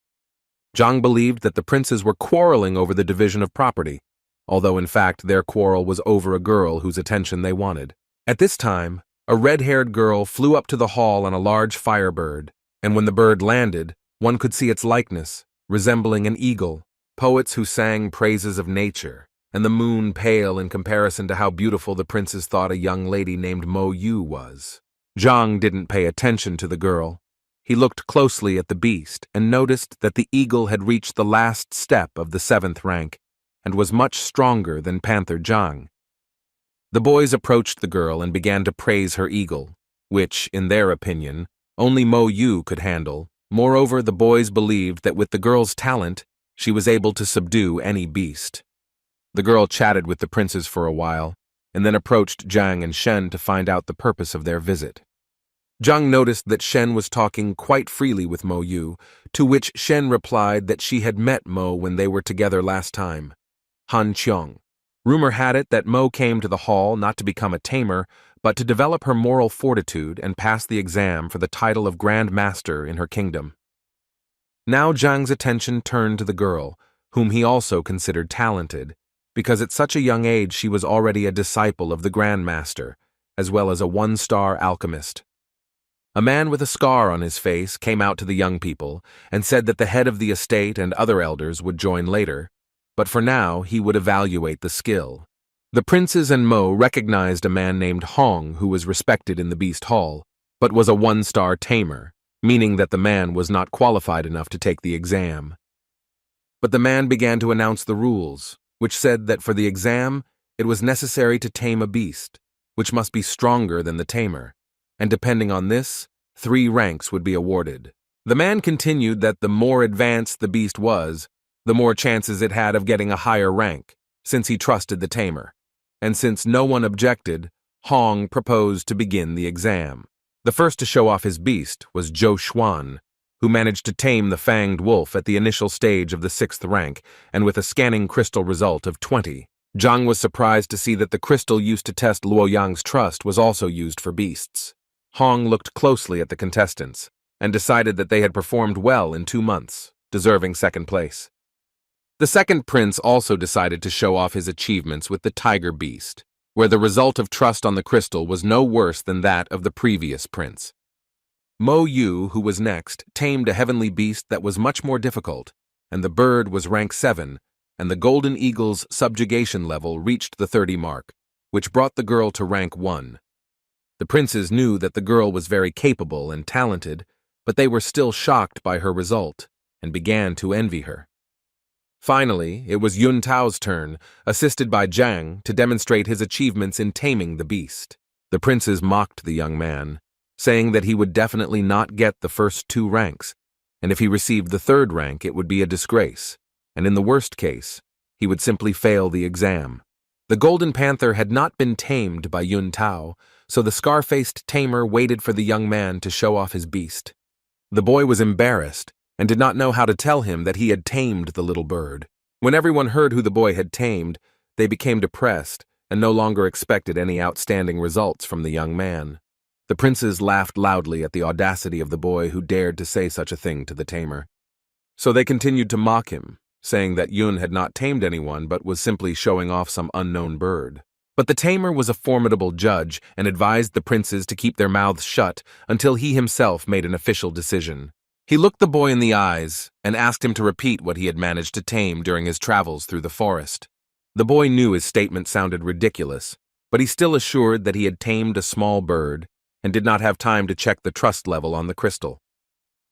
Zhang believed that the princes were quarreling over the division of property, although in fact their quarrel was over a girl whose attention they wanted. At this time, a red-haired girl flew up to the hall on a large firebird, and when the bird landed, one could see its likeness, resembling an eagle. Poets who sang praises of nature, and the moon pale in comparison to how beautiful the princes thought a young lady named Mo Yu was. Zhang didn't pay attention to the girl. He looked closely at the beast and noticed that the eagle had reached the last step of the 7th rank and was much stronger than Panther Zhang. The boys approached the girl and began to praise her eagle, which, in their opinion, only Mo Yu could handle, Moreover, the boys believed that with the girl's talent, she was able to subdue any beast. The girl chatted with the princes for a while, and then approached Zhang and Shen to find out the purpose of their visit. Zhang noticed that Shen was talking quite freely with Mo Yu, to which Shen replied that she had met Mo when they were together last time. Han Qiong. Rumor had it that Mo came to the hall not to become a tamer, but to develop her moral fortitude and pass the exam for the title of Grand Master in her kingdom. Now Zhang's attention turned to the girl, whom he also considered talented, because at such a young age she was already a disciple of the Grand Master, as well as a one-star alchemist. A man with a scar on his face came out to the young people and said that the head of the estate and other elders would join later, but for now he would evaluate the skill. The princes and Mo recognized a man named Hong who was respected in the Beast Hall, but was a one-star tamer, meaning that the man was not qualified enough to take the exam. But the man began to announce the rules, which said that for the exam it was necessary to tame a beast, which must be stronger than the tamer, and depending on this, 3 ranks would be awarded. The man continued that the more advanced the beast was, the more chances it had of getting a higher rank, since he trusted the tamer. And since no one objected, Hong proposed to begin the exam. The first to show off his beast was Zhou Xuan, who managed to tame the fanged wolf at the initial stage of the 6th rank, and with a scanning crystal result of 20. Zhang was surprised to see that the crystal used to test Luoyang's trust was also used for beasts. Hong looked closely at the contestants, and decided that they had performed well in 2 months, deserving 2nd place. The second prince also decided to show off his achievements with the tiger beast, where the result of trust on the crystal was no worse than that of the previous prince. Mo Yu, who was next, tamed a heavenly beast that was much more difficult, and the bird was rank 7, and the golden eagle's subjugation level reached the 30 mark, which brought the girl to rank 1. The princes knew that the girl was very capable and talented, but they were still shocked by her result, and began to envy her. Finally, it was Yun Tao's turn, assisted by Zhang, to demonstrate his achievements in taming the beast. The princes mocked the young man, saying that he would definitely not get the first 2 ranks, and if he received the 3rd rank it would be a disgrace, and in the worst case, he would simply fail the exam. The golden panther had not been tamed by Yun Tao, so the scar-faced tamer waited for the young man to show off his beast. The boy was embarrassed, and did not know how to tell him that he had tamed the little bird. When everyone heard who the boy had tamed, they became depressed and no longer expected any outstanding results from the young man. The princes laughed loudly at the audacity of the boy who dared to say such a thing to the tamer. So they continued to mock him, saying that Yun had not tamed anyone but was simply showing off some unknown bird. But the tamer was a formidable judge and advised the princes to keep their mouths shut until he himself made an official decision. He looked the boy in the eyes and asked him to repeat what he had managed to tame during his travels through the forest. The boy knew his statement sounded ridiculous, but he still assured that he had tamed a small bird and did not have time to check the trust level on the crystal.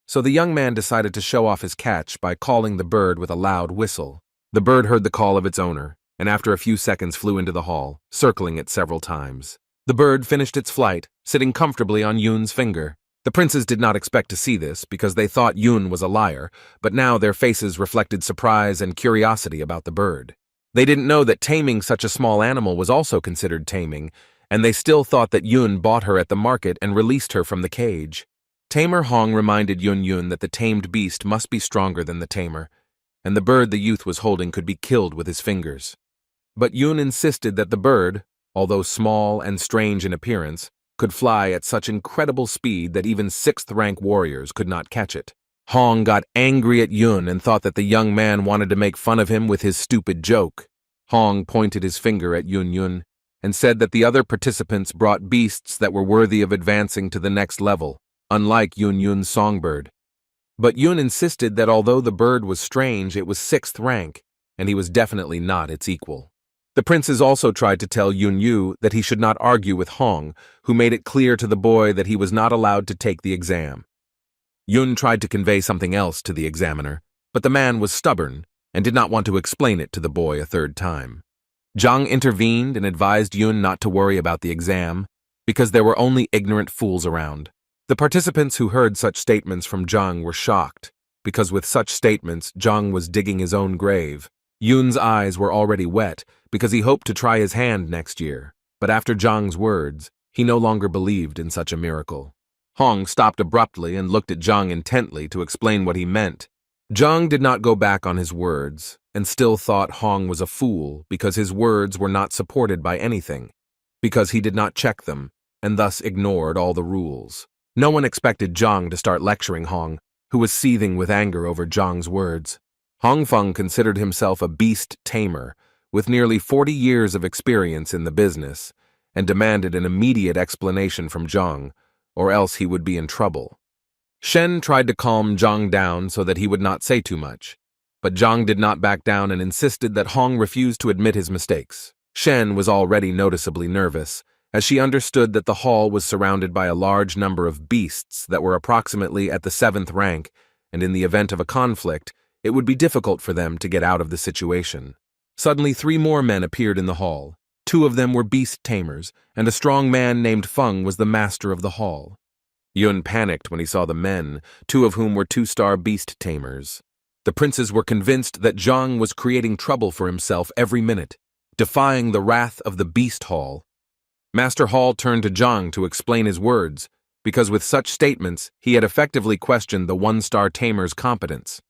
So the young man decided to show off his catch by calling the bird with a loud whistle. The bird heard the call of its owner, and after a few seconds flew into the hall, circling it several times. The bird finished its flight, sitting comfortably on Yun's finger. The princes did not expect to see this because they thought Yun was a liar, but now their faces reflected surprise and curiosity about the bird. They didn't know that taming such a small animal was also considered taming, and they still thought that Yun bought her at the market and released her from the cage. Tamer Hong reminded Yun that the tamed beast must be stronger than the tamer, and the bird the youth was holding could be killed with his fingers. But Yun insisted that the bird, although small and strange in appearance, could fly at such incredible speed that even 6th-rank warriors could not catch it. Hong got angry at Yun and thought that the young man wanted to make fun of him with his stupid joke. Hong pointed his finger at Yun and said that the other participants brought beasts that were worthy of advancing to the next level, unlike Yun's songbird. But Yun insisted that although the bird was strange, it was 6th rank, and he was definitely not its equal. The princes also tried to tell Yun that he should not argue with Hong, who made it clear to the boy that he was not allowed to take the exam. Yun tried to convey something else to the examiner, but the man was stubborn and did not want to explain it to the boy a 3rd time. Zhang intervened and advised Yun not to worry about the exam, because there were only ignorant fools around. The participants who heard such statements from Zhang were shocked, because with such statements, Zhang was digging his own grave. Yun's eyes were already wet because he hoped to try his hand next year, but after Zhang's words, he no longer believed in such a miracle. Hong stopped abruptly and looked at Zhang intently to explain what he meant. Zhang did not go back on his words, and still thought Hong was a fool because his words were not supported by anything, because he did not check them, and thus ignored all the rules. No one expected Zhang to start lecturing Hong, who was seething with anger over Zhang's words. Hongfeng considered himself a beast tamer, with nearly 40 years of experience in the business, and demanded an immediate explanation from Zhang, or else he would be in trouble. Shen tried to calm Zhang down so that he would not say too much, but Zhang did not back down and insisted that Hong refuse to admit his mistakes. Shen was already noticeably nervous, as she understood that the hall was surrounded by a large number of beasts that were approximately at the 7th rank, and in the event of a conflict, it would be difficult for them to get out of the situation. Suddenly 3 more men appeared in the hall. 2 of them were beast tamers, and a strong man named Feng was the master of the hall. Yun panicked when he saw the men, 2 of whom were 2-star beast tamers. The princes were convinced that Zhang was creating trouble for himself every minute, defying the wrath of the beast hall. Master Hall turned to Zhang to explain his words, because with such statements, he had effectively questioned the 1-star tamer's competence.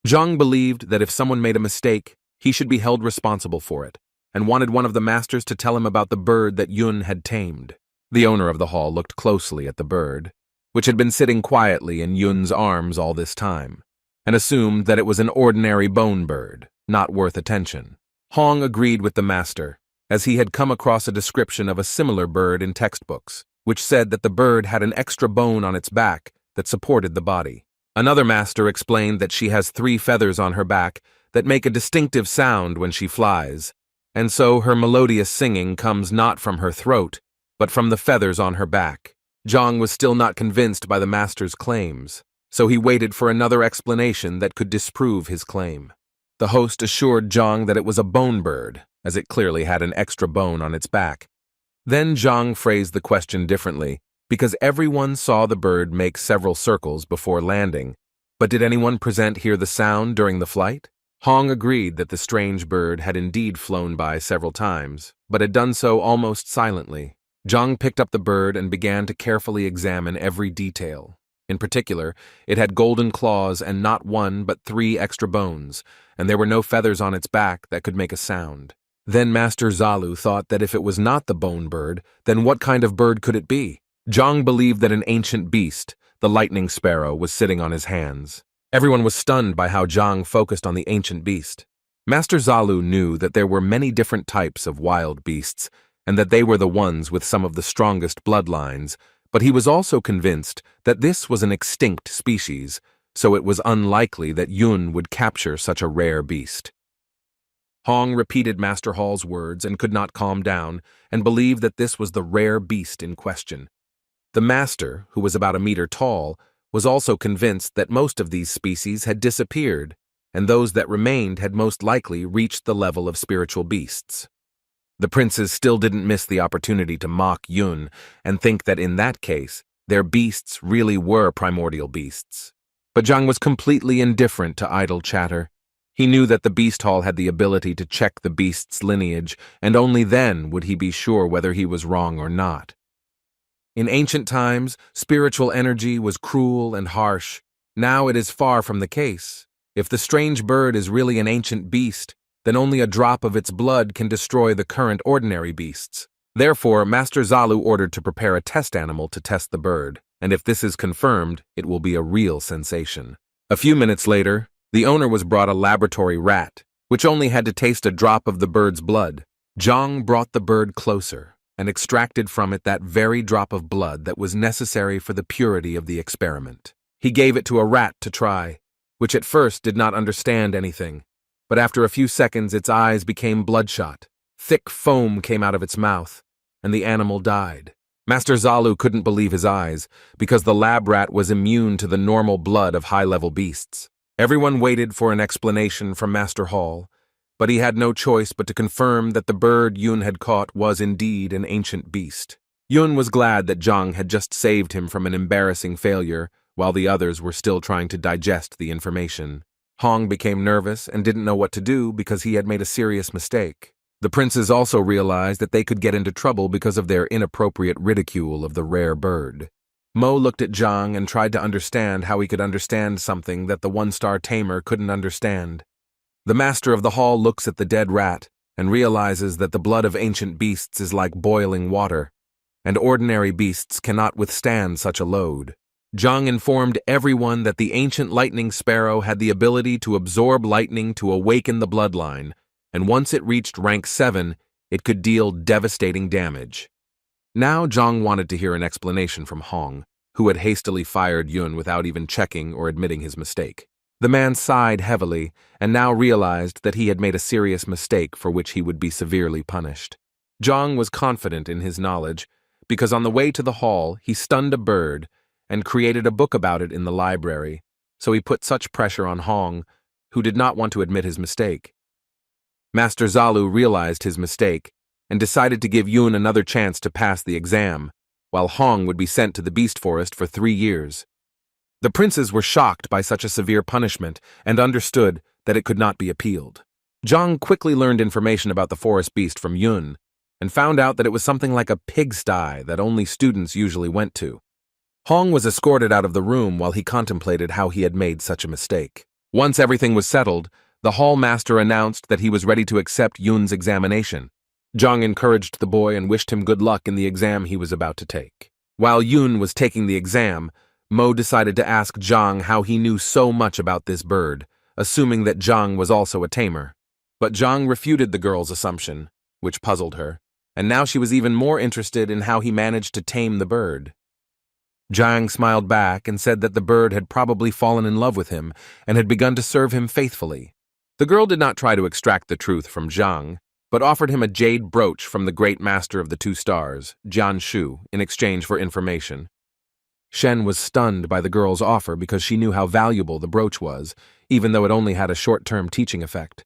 Zhang believed that if someone made a mistake, he should be held responsible for it, and wanted one of the masters to tell him about the bird that Yun had tamed. The owner of the hall looked closely at the bird, which had been sitting quietly in Yun's arms all this time, and assumed that it was an ordinary bone bird, not worth attention. Hong agreed with the master, as he had come across a description of a similar bird in textbooks, which said that the bird had an extra bone on its back that supported the body. Another master explained that she has 3 feathers on her back that make a distinctive sound when she flies, and so her melodious singing comes not from her throat, but from the feathers on her back. Zhang was still not convinced by the master's claims, so he waited for another explanation that could disprove his claim. The host assured Zhang that it was a bone bird, as it clearly had an extra bone on its back. Then Zhang phrased the question differently, because everyone saw the bird make several circles before landing, but did anyone present hear the sound during the flight? Hong agreed that the strange bird had indeed flown by several times, but had done so almost silently. Zhang picked up the bird and began to carefully examine every detail. In particular, it had golden claws and not 1 but 3 extra bones, and there were no feathers on its back that could make a sound. Then Master Zalu thought that if it was not the bone bird, then what kind of bird could it be? Zhang believed that an ancient beast, the lightning sparrow, was sitting on his hands. Everyone was stunned by how Zhang focused on the ancient beast. Master Zalu knew that there were many different types of wild beasts, and that they were the ones with some of the strongest bloodlines, but he was also convinced that this was an extinct species, so it was unlikely that Yun would capture such a rare beast. Hong repeated Master Hall's words and could not calm down, and believed that this was the rare beast in question. The master, who was about 1 meter tall, was also convinced that most of these species had disappeared, and those that remained had most likely reached the level of spiritual beasts. The princes still didn't miss the opportunity to mock Yun and think that in that case, their beasts really were primordial beasts. But Zhang was completely indifferent to idle chatter. He knew that the beast hall had the ability to check the beast's lineage, and only then would he be sure whether he was wrong or not. In ancient times, spiritual energy was cruel and harsh. Now it is far from the case. If the strange bird is really an ancient beast, then only a drop of its blood can destroy the current ordinary beasts. Therefore, Master Zalu ordered to prepare a test animal to test the bird, and if this is confirmed, it will be a real sensation. A few minutes later, the owner was brought a laboratory rat, which only had to taste a drop of the bird's blood. Zhang brought the bird closer and extracted from it that very drop of blood that was necessary for the purity of the experiment. He gave it to a rat to try, which at first did not understand anything, but after a few seconds its eyes became bloodshot. Thick foam came out of its mouth, and the animal died. Master Zalu couldn't believe his eyes, because the lab rat was immune to the normal blood of high-level beasts. Everyone waited for an explanation from Master Hall, but he had no choice but to confirm that the bird Yun had caught was indeed an ancient beast. Yun was glad that Zhang had just saved him from an embarrassing failure, while the others were still trying to digest the information. Hong became nervous and didn't know what to do because he had made a serious mistake. The princes also realized that they could get into trouble because of their inappropriate ridicule of the rare bird. Mo looked at Zhang and tried to understand how he could understand something that the one-star tamer couldn't understand. The master of the hall looks at the dead rat and realizes that the blood of ancient beasts is like boiling water, and ordinary beasts cannot withstand such a load. Zhang informed everyone that the ancient lightning sparrow had the ability to absorb lightning to awaken the bloodline, and once it reached rank 7, it could deal devastating damage. Now Zhang wanted to hear an explanation from Hong, who had hastily fired Yun without even checking or admitting his mistake. The man sighed heavily and now realized that he had made a serious mistake for which he would be severely punished. Zhang was confident in his knowledge because on the way to the hall he stunned a bird and created a book about it in the library, so he put such pressure on Hong, who did not want to admit his mistake. Master Zalu realized his mistake and decided to give Yun another chance to pass the exam, while Hong would be sent to the beast forest for 3 years. The princes were shocked by such a severe punishment and understood that it could not be appealed. Zhang quickly learned information about the forest beast from Yun and found out that it was something like a pigsty that only students usually went to. Hong was escorted out of the room while he contemplated how he had made such a mistake. Once everything was settled, the hall master announced that he was ready to accept Yun's examination. Zhang encouraged the boy and wished him good luck in the exam he was about to take. While Yun was taking the exam, Mo decided to ask Zhang how he knew so much about this bird, assuming that Zhang was also a tamer. But Zhang refuted the girl's assumption, which puzzled her, and now she was even more interested in how he managed to tame the bird. Zhang smiled back and said that the bird had probably fallen in love with him and had begun to serve him faithfully. The girl did not try to extract the truth from Zhang, but offered him a jade brooch from the great master of the 2 stars, Jian Shu, in exchange for information. Shen was stunned by the girl's offer because she knew how valuable the brooch was, even though it only had a short-term teaching effect.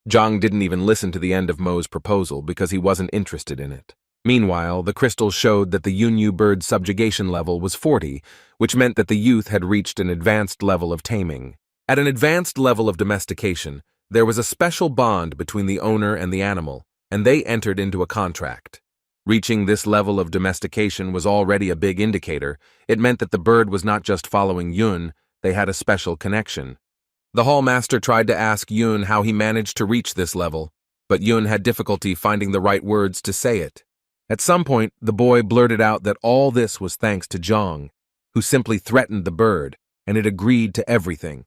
Zhang didn't even listen to the end of Mo's proposal because he wasn't interested in it. Meanwhile, the crystals showed that the Yunyu bird's subjugation level was 40, which meant that the youth had reached an advanced level of taming. At an advanced level of domestication, there was a special bond between the owner and the animal, and they entered into a contract. Reaching this level of domestication was already a big indicator. It meant that the bird was not just following Yun, they had a special connection. The hall master tried to ask Yun how he managed to reach this level, but Yun had difficulty finding the right words to say it. At some point, the boy blurted out that all this was thanks to Zhang, who simply threatened the bird, and it agreed to everything.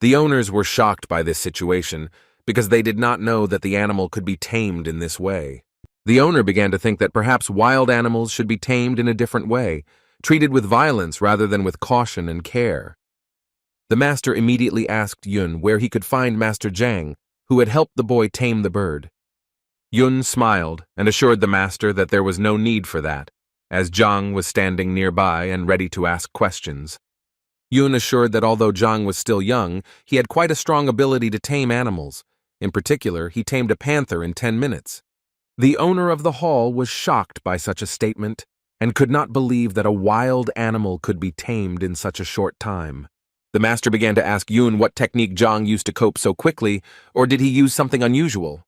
The owners were shocked by this situation because they did not know that the animal could be tamed in this way. The owner began to think that perhaps wild animals should be tamed in a different way, treated with violence rather than with caution and care. The master immediately asked Yun where he could find Master Zhang, who had helped the boy tame the bird. Yun smiled and assured the master that there was no need for that, as Zhang was standing nearby and ready to ask questions. Yun assured that although Zhang was still young, he had quite a strong ability to tame animals. In particular, he tamed a panther in 10 minutes. The owner of the hall was shocked by such a statement and could not believe that a wild animal could be tamed in such a short time. The master began to ask Yun what technique Zhang used to cope so quickly, or did he use something unusual?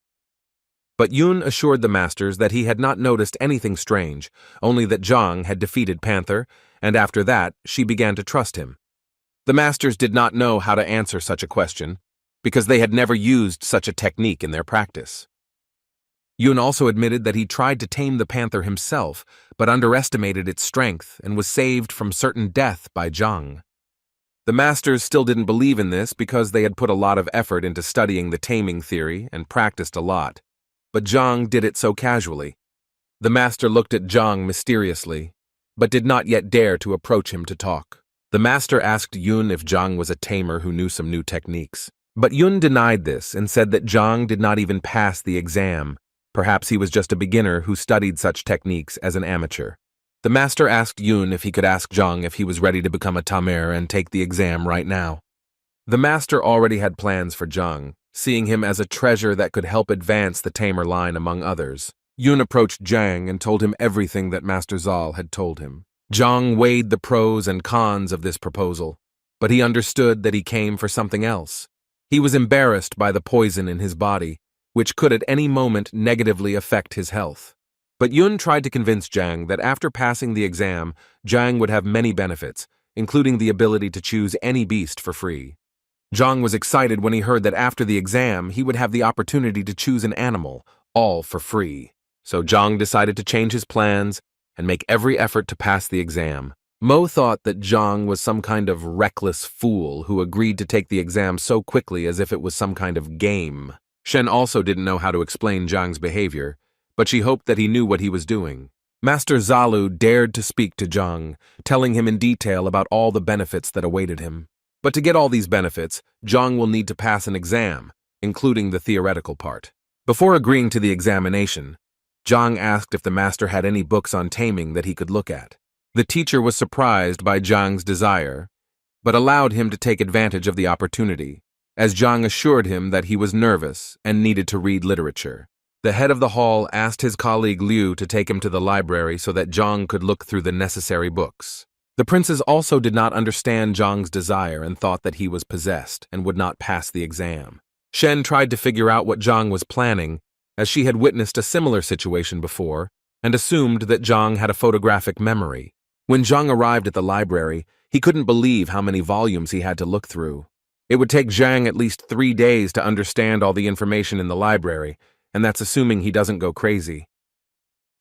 But Yun assured the masters that he had not noticed anything strange, only that Zhang had defeated Panther, and after that, she began to trust him. The masters did not know how to answer such a question, because they had never used such a technique in their practice. Yun also admitted that he tried to tame the panther himself, but underestimated its strength and was saved from certain death by Zhang. The masters still didn't believe in this because they had put a lot of effort into studying the taming theory and practiced a lot, but Zhang did it so casually. The master looked at Zhang mysteriously, but did not yet dare to approach him to talk. The master asked Yun if Zhang was a tamer who knew some new techniques. But Yun denied this and said that Zhang did not even pass the exam. Perhaps he was just a beginner who studied such techniques as an amateur. The master asked Yun if he could ask Zhang if he was ready to become a tamer and take the exam right now. The master already had plans for Zhang, seeing him as a treasure that could help advance the tamer line among others. Yun approached Jiang and told him everything that Master Zal had told him. Jiang weighed the pros and cons of this proposal, but he understood that he came for something else. He was embarrassed by the poison in his body, which could at any moment negatively affect his health. But Yun tried to convince Jiang that after passing the exam, Jiang would have many benefits, including the ability to choose any beast for free. Jiang was excited when he heard that after the exam, he would have the opportunity to choose an animal, all for free. So Jiang decided to change his plans and make every effort to pass the exam. Mo thought that Jiang was some kind of reckless fool who agreed to take the exam so quickly as if it was some kind of game. Shen also didn't know how to explain Jiang's behavior, but she hoped that he knew what he was doing. Master Zalu dared to speak to Jiang, telling him in detail about all the benefits that awaited him. But to get all these benefits, Jiang will need to pass an exam, including the theoretical part. Before agreeing to the examination, Jiang asked if the master had any books on taming that he could look at. The teacher was surprised by Jiang's desire, but allowed him to take advantage of the opportunity, as Jiang assured him that he was nervous and needed to read literature. The head of the hall asked his colleague Liu to take him to the library so that Jiang could look through the necessary books. The princes also did not understand Jiang's desire and thought that he was possessed and would not pass the exam. Shen tried to figure out what Jiang was planning, as she had witnessed a similar situation before, and assumed that Jiang had a photographic memory. When Jiang arrived at the library, he couldn't believe how many volumes he had to look through. It would take Jiang at least 3 days to understand all the information in the library, and that's assuming he doesn't go crazy.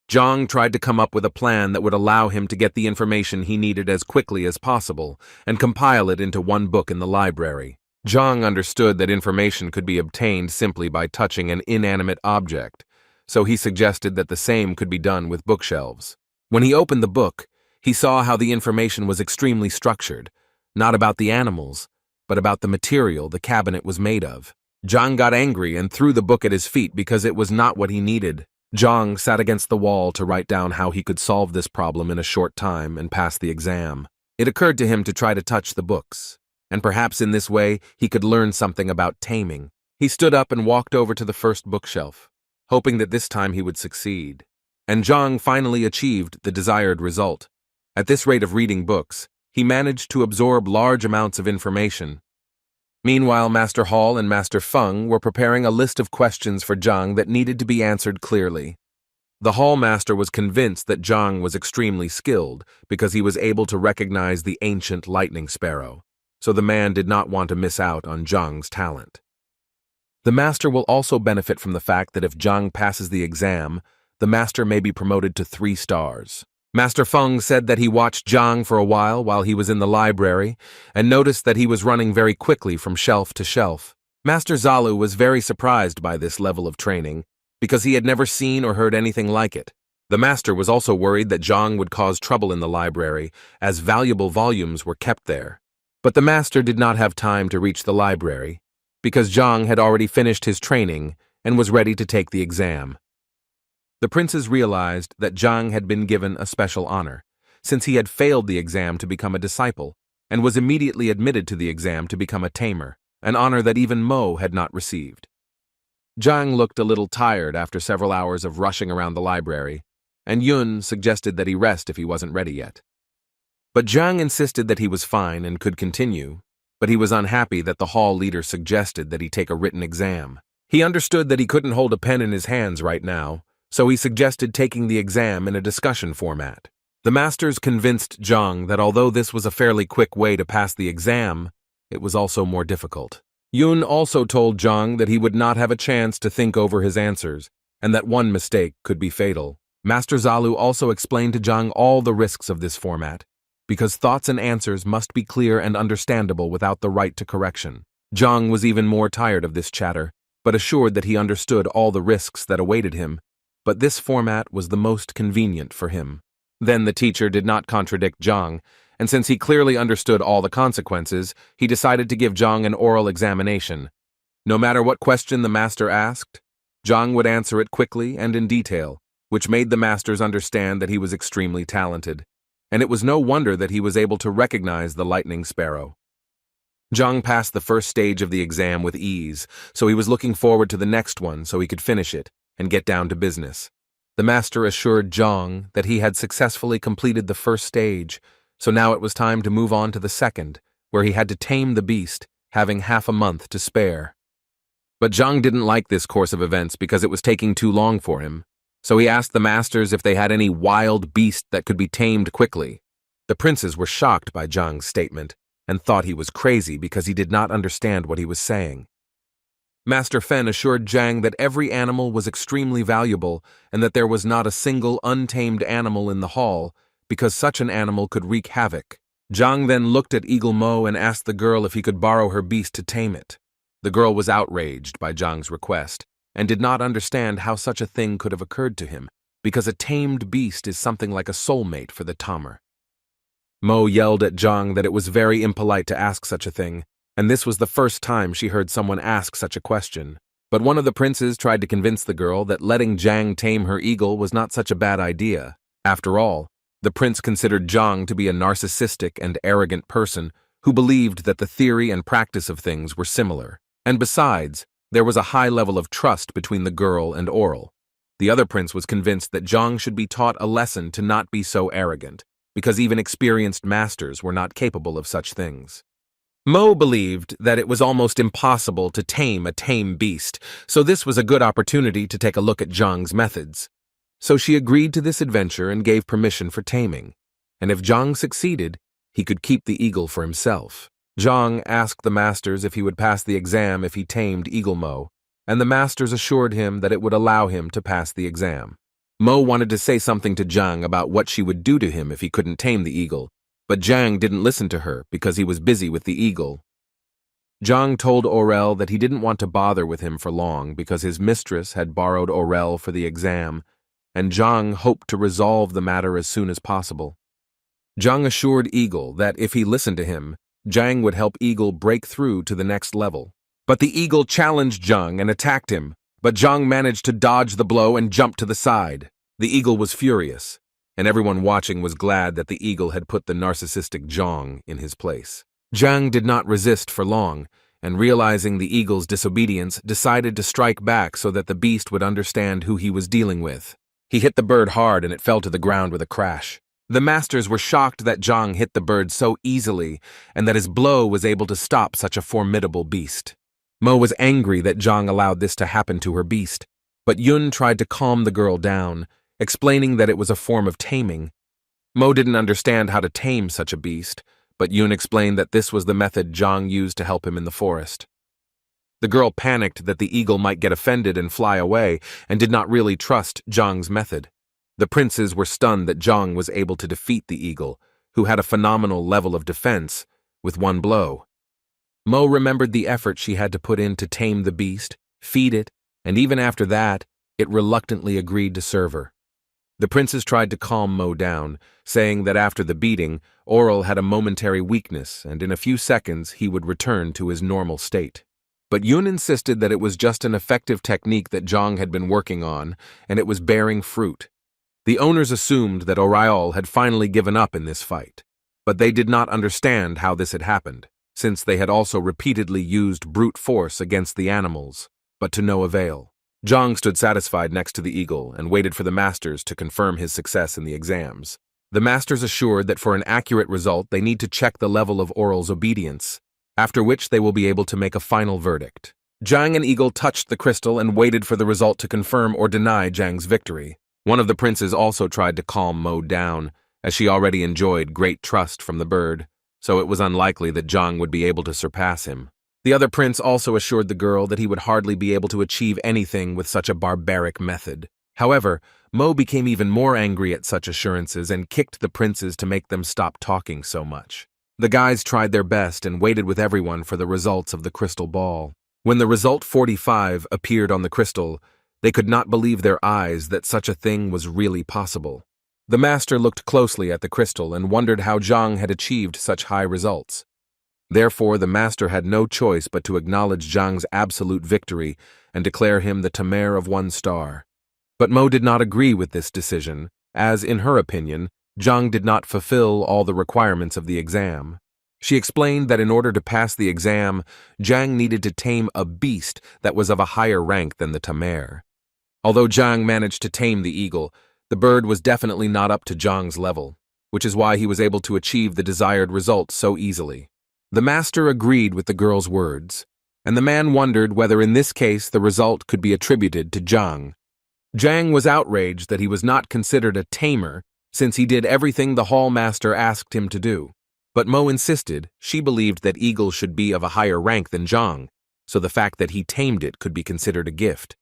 Jiang tried to come up with a plan that would allow him to get the information he needed as quickly as possible and compile it into one book in the library. Jiang understood that information could be obtained simply by touching an inanimate object, so he suggested that the same could be done with bookshelves. When he opened the book, he saw how the information was extremely structured, not about the animals, but about the material the cabinet was made of. Jiang got angry and threw the book at his feet because it was not what he needed. Jiang sat against the wall to write down how he could solve this problem in a short time and pass the exam. It occurred to him to try to touch the books, and perhaps in this way he could learn something about taming. He stood up and walked over to the first bookshelf, hoping that this time he would succeed. And Jiang finally achieved the desired result. At this rate of reading books, he managed to absorb large amounts of information. Meanwhile, Master Hall and Master Feng were preparing a list of questions for Jiang that needed to be answered clearly. The Hall Master was convinced that Jiang was extremely skilled because he was able to recognize the ancient lightning sparrow, so the man did not want to miss out on Jiang's talent. The Master will also benefit from the fact that if Jiang passes the exam, the Master may be promoted to 3 stars. Master Feng said that he watched Jiang for a while he was in the library and noticed that he was running very quickly from shelf to shelf. Master Zalu was very surprised by this level of training because he had never seen or heard anything like it. The Master was also worried that Jiang would cause trouble in the library as valuable volumes were kept there. But the Master did not have time to reach the library because Jiang had already finished his training and was ready to take the exam. The princes realized that Jiang had been given a special honor, since he had failed the exam to become a disciple, and was immediately admitted to the exam to become a tamer, an honor that even Mo had not received. Jiang looked a little tired after several hours of rushing around the library, and Yun suggested that he rest if he wasn't ready yet. But Jiang insisted that he was fine and could continue, but he was unhappy that the hall leader suggested that he take a written exam. He understood that he couldn't hold a pen in his hands right now, so he suggested taking the exam in a discussion format. The masters convinced Jiang that although this was a fairly quick way to pass the exam, it was also more difficult. Yun also told Jiang that he would not have a chance to think over his answers, and that one mistake could be fatal. Master Zalu also explained to Jiang all the risks of this format, because thoughts and answers must be clear and understandable without the right to correction. Jiang was even more tired of this chatter, but assured that he understood all the risks that awaited him, but this format was the most convenient for him. Then the teacher did not contradict Jiang, and since he clearly understood all the consequences, he decided to give Jiang an oral examination. No matter what question the master asked, Jiang would answer it quickly and in detail, which made the masters understand that he was extremely talented, and it was no wonder that he was able to recognize the lightning sparrow. Jiang passed the first stage of the exam with ease, so he was looking forward to the next one so he could finish it and get down to business. The master assured Zhang that he had successfully completed the first stage, so now it was time to move on to the second, where he had to tame the beast, having half a month to spare. But Zhang didn't like this course of events because it was taking too long for him, so he asked the masters if they had any wild beast that could be tamed quickly. The princes were shocked by Zhang's statement and thought he was crazy because he did not understand what he was saying. Master Fen assured Zhang that every animal was extremely valuable and that there was not a single untamed animal in the hall because such an animal could wreak havoc. Zhang then looked at Eagle Mo and asked the girl if he could borrow her beast to tame it. The girl was outraged by Zhang's request and did not understand how such a thing could have occurred to him because a tamed beast is something like a soulmate for the tamer. Mo yelled at Zhang that it was very impolite to ask such a thing, and this was the first time she heard someone ask such a question. But one of the princes tried to convince the girl that letting Zhang tame her eagle was not such a bad idea. After all, the prince considered Zhang to be a narcissistic and arrogant person who believed that the theory and practice of things were similar. And besides, there was a high level of trust between the girl and Oral. The other prince was convinced that Zhang should be taught a lesson to not be so arrogant, because even experienced masters were not capable of such things. Mo believed that it was almost impossible to tame a tame beast, so this was a good opportunity to take a look at Zhang's methods. So she agreed to this adventure and gave permission for taming, and if Zhang succeeded, he could keep the eagle for himself. Zhang asked the masters if he would pass the exam if he tamed Eagle Mo, and the masters assured him that it would allow him to pass the exam. Mo wanted to say something to Zhang about what she would do to him if he couldn't tame the eagle, but Zhang didn't listen to her because he was busy with the eagle. Zhang told Aurel that he didn't want to bother with him for long because his mistress had borrowed Aurel for the exam, and Zhang hoped to resolve the matter as soon as possible. Zhang assured Eagle that if he listened to him, Zhang would help Eagle break through to the next level. But the eagle challenged Zhang and attacked him, but Zhang managed to dodge the blow and jump to the side. The eagle was furious, and everyone watching was glad that the eagle had put the narcissistic Zhang in his place. Zhang did not resist for long, and realizing the eagle's disobedience, decided to strike back so that the beast would understand who he was dealing with. He hit the bird hard and it fell to the ground with a crash. The masters were shocked that Zhang hit the bird so easily and that his blow was able to stop such a formidable beast. Mo was angry that Zhang allowed this to happen to her beast, but Yun tried to calm the girl down, explaining that it was a form of taming. Mo didn't understand how to tame such a beast, but Yun explained that this was the method Zhang used to help him in the forest. The girl panicked that the eagle might get offended and fly away, and did not really trust Zhang's method. The princes were stunned that Zhang was able to defeat the eagle, who had a phenomenal level of defense, with one blow. Mo remembered the effort she had to put in to tame the beast, feed it, and even after that, it reluctantly agreed to serve her. The princes tried to calm Mo down, saying that after the beating, Oral had a momentary weakness and in a few seconds he would return to his normal state. But Yun insisted that it was just an effective technique that Zhang had been working on, and it was bearing fruit. The owners assumed that Oriol had finally given up in this fight, but they did not understand how this had happened, since they had also repeatedly used brute force against the animals, but to no avail. Zhang stood satisfied next to the eagle and waited for the masters to confirm his success in the exams. The masters assured that for an accurate result they need to check the level of Oral's obedience, after which they will be able to make a final verdict. Zhang and Eagle touched the crystal and waited for the result to confirm or deny Zhang's victory. One of the princes also tried to calm Mo down, as she already enjoyed great trust from the bird, so it was unlikely that Zhang would be able to surpass him. The other prince also assured the girl that he would hardly be able to achieve anything with such a barbaric method. However, Mo became even more angry at such assurances and kicked the princes to make them stop talking so much. The guys tried their best and waited with everyone for the results of the crystal ball. When the result 45 appeared on the crystal, they could not believe their eyes that such a thing was really possible. The master looked closely at the crystal and wondered how Zhang had achieved such high results. Therefore, the master had no choice but to acknowledge Zhang's absolute victory and declare him the Tamer of 1 star. But Mo did not agree with this decision, as, in her opinion, Zhang did not fulfill all the requirements of the exam. She explained that in order to pass the exam, Zhang needed to tame a beast that was of a higher rank than the Tamer. Although Zhang managed to tame the eagle, the bird was definitely not up to Zhang's level, which is why he was able to achieve the desired result so easily. The master agreed with the girl's words, and the man wondered whether in this case the result could be attributed to Zhang. Zhang was outraged that he was not considered a tamer since he did everything the hall master asked him to do. But Mo insisted she believed that eagle should be of a higher rank than Zhang, so the fact that he tamed it could be considered a gift.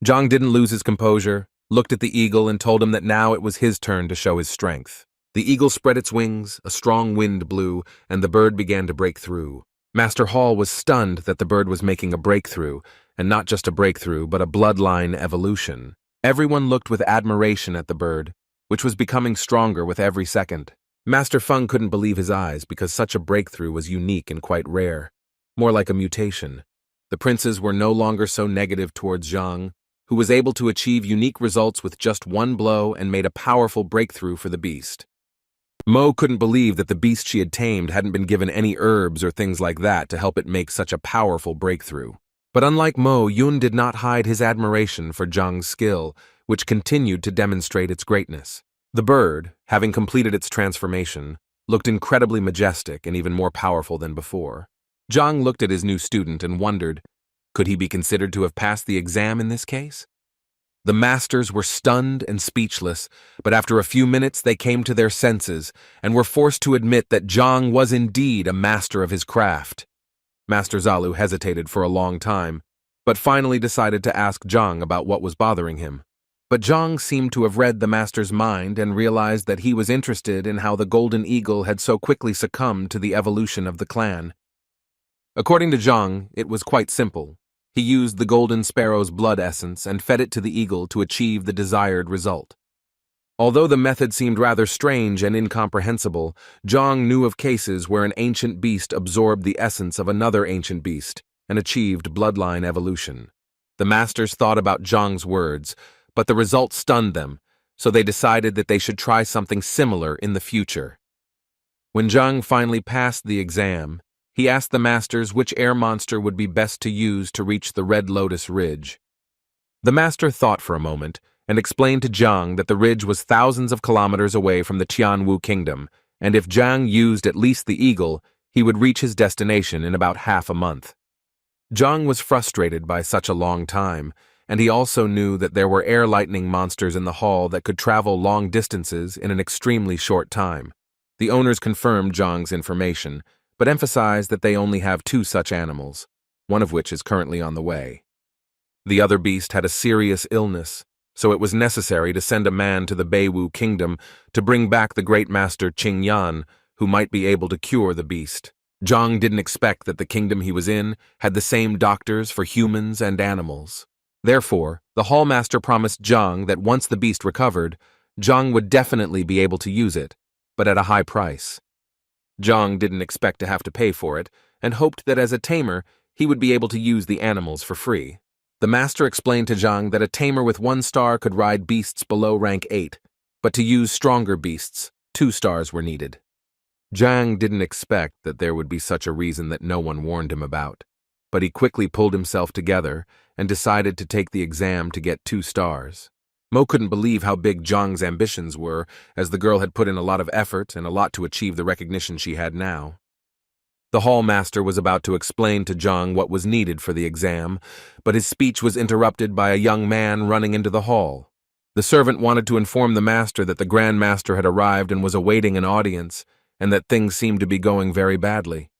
Zhang didn't lose his composure, looked at the eagle and told him that now it was his turn to show his strength. The eagle spread its wings, a strong wind blew, and the bird began to break through. Master Hall was stunned that the bird was making a breakthrough, and not just a breakthrough, but a bloodline evolution. Everyone looked with admiration at the bird, which was becoming stronger with every second. Master Feng couldn't believe his eyes because such a breakthrough was unique and quite rare, more like a mutation. The princes were no longer so negative towards Zhang, who was able to achieve unique results with just one blow and made a powerful breakthrough for the beast. Mo couldn't believe that the beast she had tamed hadn't been given any herbs or things like that to help it make such a powerful breakthrough. But unlike Mo, Yun did not hide his admiration for Zhang's skill, which continued to demonstrate its greatness. The bird, having completed its transformation, looked incredibly majestic and even more powerful than before. Zhang looked at his new student and wondered, could he be considered to have passed the exam in this case? The masters were stunned and speechless, but after a few minutes they came to their senses and were forced to admit that Zhang was indeed a master of his craft. Master Zalu hesitated for a long time, but finally decided to ask Zhang about what was bothering him. But Zhang seemed to have read the master's mind and realized that he was interested in how the golden eagle had so quickly succumbed to the evolution of the clan. According to Zhang, it was quite simple. He used the golden sparrow's blood essence and fed it to the eagle to achieve the desired result. Although the method seemed rather strange and incomprehensible, Zhang knew of cases where an ancient beast absorbed the essence of another ancient beast and achieved bloodline evolution. The masters thought about Zhang's words, but the result stunned them, so they decided that they should try something similar in the future. When Zhang finally passed the exam, he asked the masters which air monster would be best to use to reach the Red Lotus Ridge. The master thought for a moment and explained to Zhang that the ridge was thousands of kilometers away from the Tianwu kingdom, and if Zhang used at least the eagle, he would reach his destination in about half a month. Zhang was frustrated by such a long time, and he also knew that there were air lightning monsters in the hall that could travel long distances in an extremely short time. The owners confirmed Zhang's information, but emphasized that they only have 2 such animals, one of which is currently on the way. The other beast had a serious illness, so it was necessary to send a man to the Beiwu kingdom to bring back the great master Qingyan, who might be able to cure the beast. Zhang didn't expect that the kingdom he was in had the same doctors for humans and animals. Therefore, the hallmaster promised Zhang that once the beast recovered, Zhang would definitely be able to use it, but at a high price. Zhang didn't expect to have to pay for it, and hoped that as a tamer, he would be able to use the animals for free. The master explained to Zhang that a tamer with 1 star could ride beasts below rank 8, but to use stronger beasts, 2 stars were needed. Zhang didn't expect that there would be such a reason that no one warned him about, but he quickly pulled himself together and decided to take the exam to get 2 stars. Mo couldn't believe how big Zhang's ambitions were, as the girl had put in a lot of effort and a lot to achieve the recognition she had now. The hall master was about to explain to Zhang what was needed for the exam, but his speech was interrupted by a young man running into the hall. The servant wanted to inform the master that the Grand Master had arrived and was awaiting an audience, and that things seemed to be going very badly.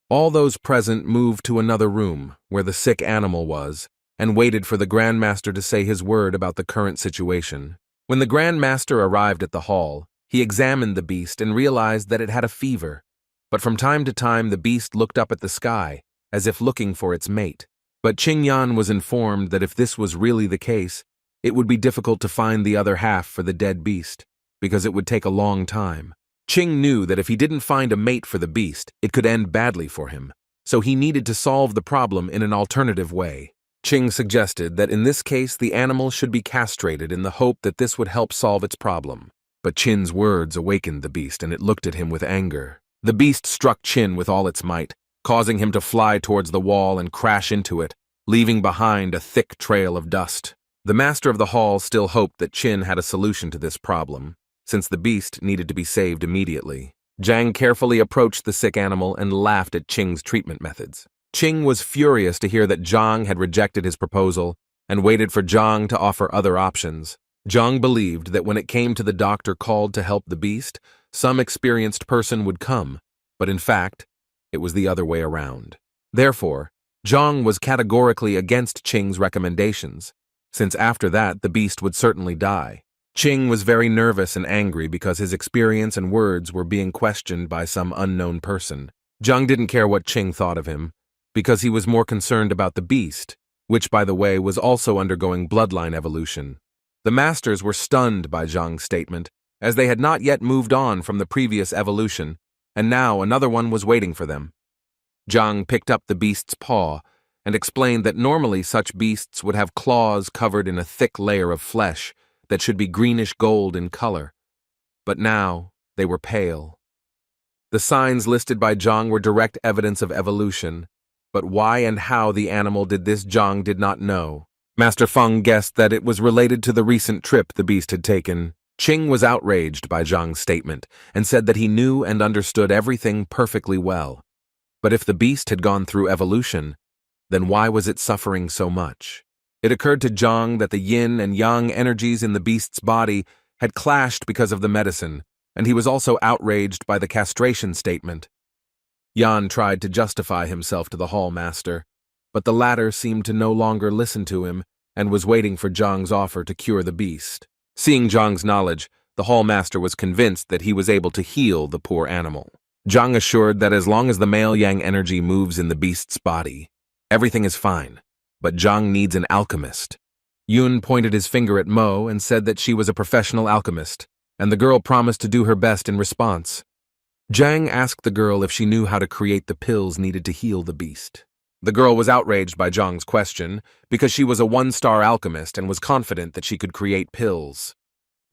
All those present moved to another room, where the sick animal was, and waited for the Grand Master to say his word about the current situation. When the Grand Master arrived at the hall, he examined the beast and realized that it had a fever, but from time to time the beast looked up at the sky, as if looking for its mate. But Qingyan was informed that if this was really the case, it would be difficult to find the other half for the dead beast, because it would take a long time. Qing knew that if he didn't find a mate for the beast, it could end badly for him, so he needed to solve the problem in an alternative way. Qing suggested that in this case the animal should be castrated in the hope that this would help solve its problem. But Qin's words awakened the beast, and it looked at him with anger. The beast struck Qin with all its might, causing him to fly towards the wall and crash into it, leaving behind a thick trail of dust. The master of the hall still hoped that Qin had a solution to this problem, since the beast needed to be saved immediately. Jiang carefully approached the sick animal and laughed at Qing's treatment methods. Qing was furious to hear that Zhang had rejected his proposal and waited for Zhang to offer other options. Zhang believed that when it came to the doctor called to help the beast, some experienced person would come, but in fact, it was the other way around. Therefore, Zhang was categorically against Qing's recommendations, since after that the beast would certainly die. Qing was very nervous and angry because his experience and words were being questioned by some unknown person. Zhang didn't care what Qing thought of him, because he was more concerned about the beast, which, by the way, was also undergoing bloodline evolution. The masters were stunned by Zhang's statement, as they had not yet moved on from the previous evolution, and now another one was waiting for them. Zhang picked up the beast's paw and explained that normally such beasts would have claws covered in a thick layer of flesh that should be greenish gold in color, but now they were pale. The signs listed by Zhang were direct evidence of evolution, but why and how the animal did this Zhang did not know. Master Feng guessed that it was related to the recent trip the beast had taken. Qing was outraged by Zhang's statement and said that he knew and understood everything perfectly well. But if the beast had gone through evolution, then why was it suffering so much? It occurred to Zhang that the yin and yang energies in the beast's body had clashed because of the medicine, and he was also outraged by the castration statement. Yan tried to justify himself to the hall master, but the latter seemed to no longer listen to him and was waiting for Zhang's offer to cure the beast. Seeing Zhang's knowledge, the hall master was convinced that he was able to heal the poor animal. Zhang assured that as long as the male yang energy moves in the beast's body, everything is fine, but Zhang needs an alchemist. Yun pointed his finger at Mo and said that she was a professional alchemist, and the girl promised to do her best in response. Zhang asked the girl if she knew how to create the pills needed to heal the beast. The girl was outraged by Zhang's question because she was a one-star alchemist and was confident that she could create pills.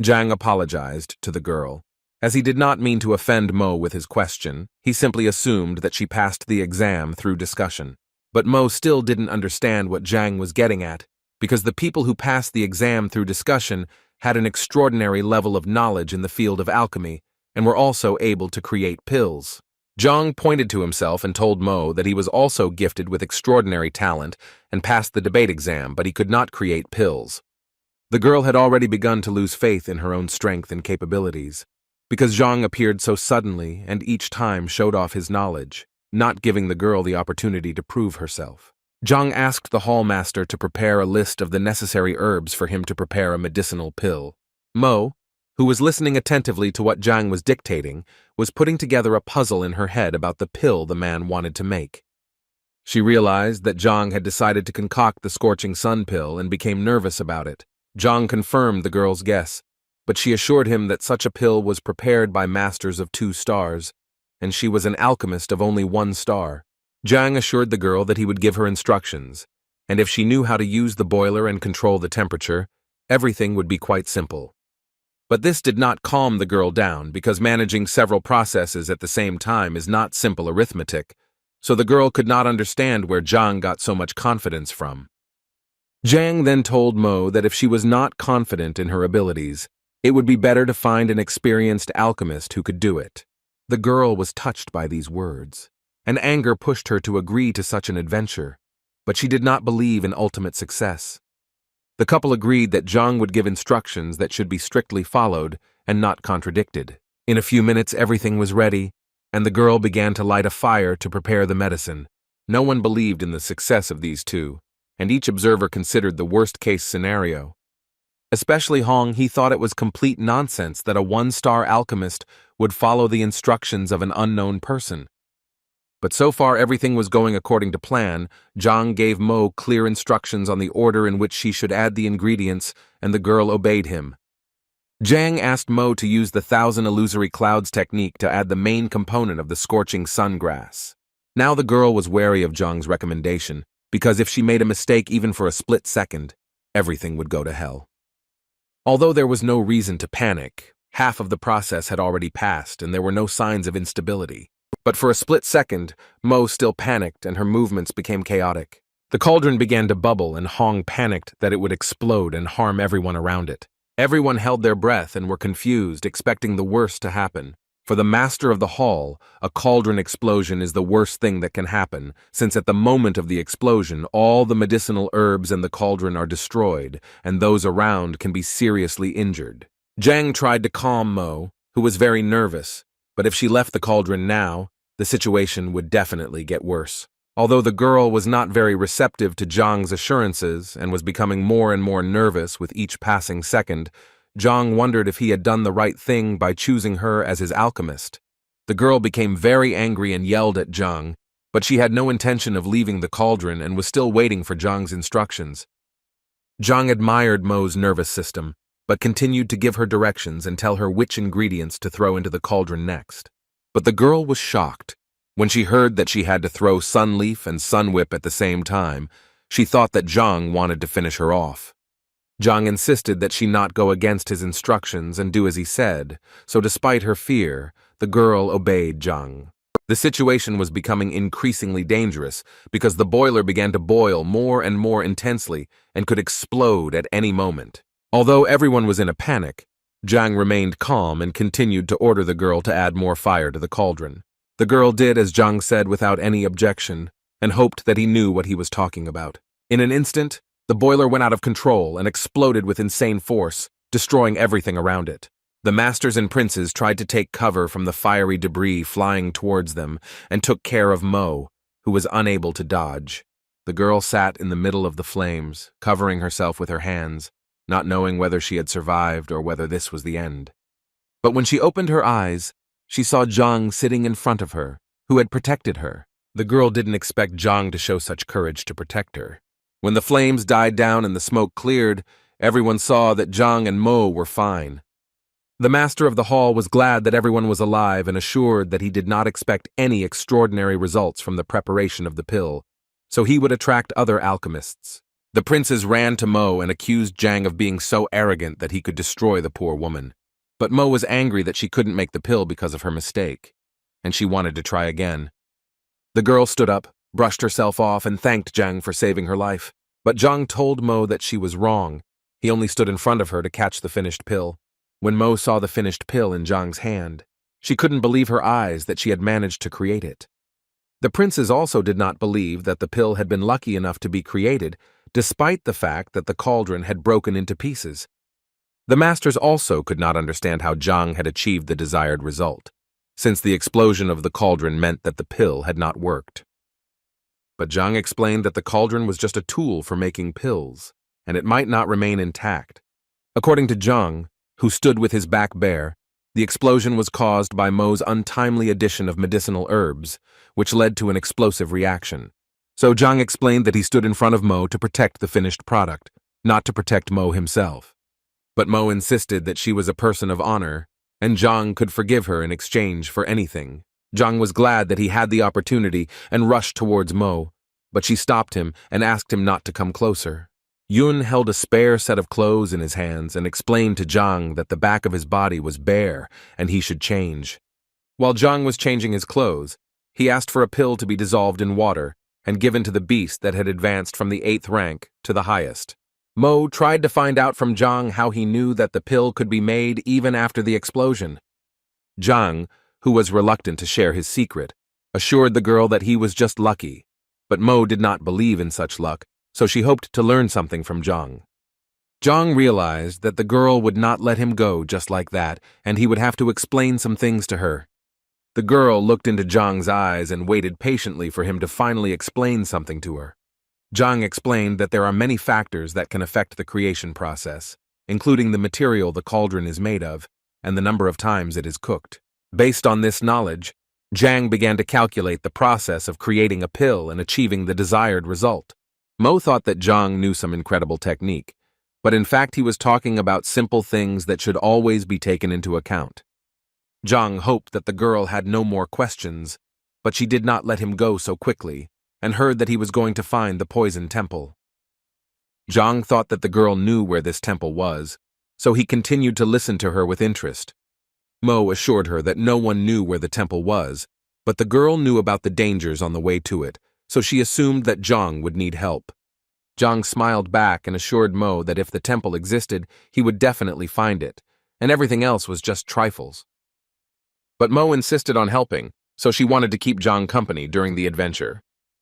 Zhang apologized to the girl. As he did not mean to offend Mo with his question, he simply assumed that she passed the exam through discussion. But Mo still didn't understand what Zhang was getting at, because the people who passed the exam through discussion had an extraordinary level of knowledge in the field of alchemy and were also able to create pills. Zhang pointed to himself and told Mo that he was also gifted with extraordinary talent and passed the debate exam, but he could not create pills. The girl had already begun to lose faith in her own strength and capabilities, because Zhang appeared so suddenly and each time showed off his knowledge, not giving the girl the opportunity to prove herself. Zhang asked the hall master to prepare a list of the necessary herbs for him to prepare a medicinal pill. Mo, who was listening attentively to what Zhang was dictating, was putting together a puzzle in her head about the pill the man wanted to make. She realized that Zhang had decided to concoct the scorching sun pill and became nervous about it. Zhang confirmed the girl's guess, but she assured him that such a pill was prepared by masters of 2 stars, and she was an alchemist of only 1 star. Zhang assured the girl that he would give her instructions, and if she knew how to use the boiler and control the temperature, everything would be quite simple. But this did not calm the girl down, because managing several processes at the same time is not simple arithmetic, so the girl could not understand where Zhang got so much confidence from. Zhang then told Mo that if she was not confident in her abilities, it would be better to find an experienced alchemist who could do it. The girl was touched by these words, and anger pushed her to agree to such an adventure, but she did not believe in ultimate success. The couple agreed that Zhang would give instructions that should be strictly followed and not contradicted. In a few minutes everything was ready, and the girl began to light a fire to prepare the medicine. No one believed in the success of these two, and each observer considered the worst-case scenario. Especially Hong, he thought it was complete nonsense that a 1-star alchemist would follow the instructions of an unknown person. But so far everything was going according to plan. Zhang gave Mo clear instructions on the order in which she should add the ingredients, and the girl obeyed him. Zhang asked Mo to use the 1,000 illusory clouds technique to add the main component of the scorching sun grass. Now the girl was wary of Zhang's recommendation, because if she made a mistake even for a split second, everything would go to hell. Although there was no reason to panic, half of the process had already passed and there were no signs of instability. But for a split second, Mo still panicked and her movements became chaotic. The cauldron began to bubble, and Hong panicked that it would explode and harm everyone around it. Everyone held their breath and were confused, expecting the worst to happen. For the master of the hall, a cauldron explosion is the worst thing that can happen, since at the moment of the explosion, all the medicinal herbs in the cauldron are destroyed, and those around can be seriously injured. Jang tried to calm Mo, who was very nervous, but if she left the cauldron now, the situation would definitely get worse. Although the girl was not very receptive to Zhang's assurances and was becoming more and more nervous with each passing second, Zhang wondered if he had done the right thing by choosing her as his alchemist. The girl became very angry and yelled at Zhang, but she had no intention of leaving the cauldron and was still waiting for Zhang's instructions. Zhang admired Mo's nervous system, but continued to give her directions and tell her which ingredients to throw into the cauldron next. But the girl was shocked. When she heard that she had to throw Sunleaf and Sunwhip at the same time, she thought that Zhang wanted to finish her off. Zhang insisted that she not go against his instructions and do as he said, so despite her fear, the girl obeyed Zhang. The situation was becoming increasingly dangerous because the boiler began to boil more and more intensely and could explode at any moment. Although everyone was in a panic, Zhang remained calm and continued to order the girl to add more fire to the cauldron. The girl did as Zhang said without any objection and hoped that he knew what he was talking about. In an instant, the boiler went out of control and exploded with insane force, destroying everything around it. The masters and princes tried to take cover from the fiery debris flying towards them and took care of Mo, who was unable to dodge. The girl sat in the middle of the flames, covering herself with her hands, not knowing whether she had survived or whether this was the end. But when she opened her eyes, she saw Zhang sitting in front of her, who had protected her. The girl didn't expect Zhang to show such courage to protect her. When the flames died down and the smoke cleared, everyone saw that Zhang and Mo were fine. The master of the hall was glad that everyone was alive and assured that he did not expect any extraordinary results from the preparation of the pill, so he would attract other alchemists. The princes ran to Mo and accused Zhang of being so arrogant that he could destroy the poor woman. But Mo was angry that she couldn't make the pill because of her mistake, and she wanted to try again. The girl stood up, brushed herself off, and thanked Zhang for saving her life. But Zhang told Mo that she was wrong. He only stood in front of her to catch the finished pill. When Mo saw the finished pill in Zhang's hand, she couldn't believe her eyes that she had managed to create it. The princes also did not believe that the pill had been lucky enough to be created, despite the fact that the cauldron had broken into pieces. The masters also could not understand how Zhang had achieved the desired result, since the explosion of the cauldron meant that the pill had not worked. But Zhang explained that the cauldron was just a tool for making pills, and it might not remain intact. According to Zhang, who stood with his back bare, the explosion was caused by Mo's untimely addition of medicinal herbs, which led to an explosive reaction. So Zhang explained that he stood in front of Mo to protect the finished product, not to protect Mo himself. But Mo insisted that she was a person of honor, and Zhang could forgive her in exchange for anything. Zhang was glad that he had the opportunity and rushed towards Mo, but she stopped him and asked him not to come closer. Yun held a spare set of clothes in his hands and explained to Zhang that the back of his body was bare and he should change. While Zhang was changing his clothes, he asked for a pill to be dissolved in water and given to the beast that had advanced from the 8th rank to the highest. Mo tried to find out from Zhang how he knew that the pill could be made even after the explosion. Zhang, who was reluctant to share his secret, assured the girl that he was just lucky, but Mo did not believe in such luck, so she hoped to learn something from Zhang. Zhang realized that the girl would not let him go just like that, and he would have to explain some things to her. The girl looked into Zhang's eyes and waited patiently for him to finally explain something to her. Zhang explained that there are many factors that can affect the creation process, including the material the cauldron is made of and the number of times it is cooked. Based on this knowledge, Zhang began to calculate the process of creating a pill and achieving the desired result. Mo thought that Zhang knew some incredible technique, but in fact he was talking about simple things that should always be taken into account. Zhang hoped that the girl had no more questions, but she did not let him go so quickly, and heard that he was going to find the poison temple. Zhang thought that the girl knew where this temple was, so he continued to listen to her with interest. Mo assured her that no one knew where the temple was, but the girl knew about the dangers on the way to it, so she assumed that Zhang would need help. Zhang smiled back and assured Mo that if the temple existed, he would definitely find it, and everything else was just trifles. But Mo insisted on helping, so she wanted to keep Zhang company during the adventure.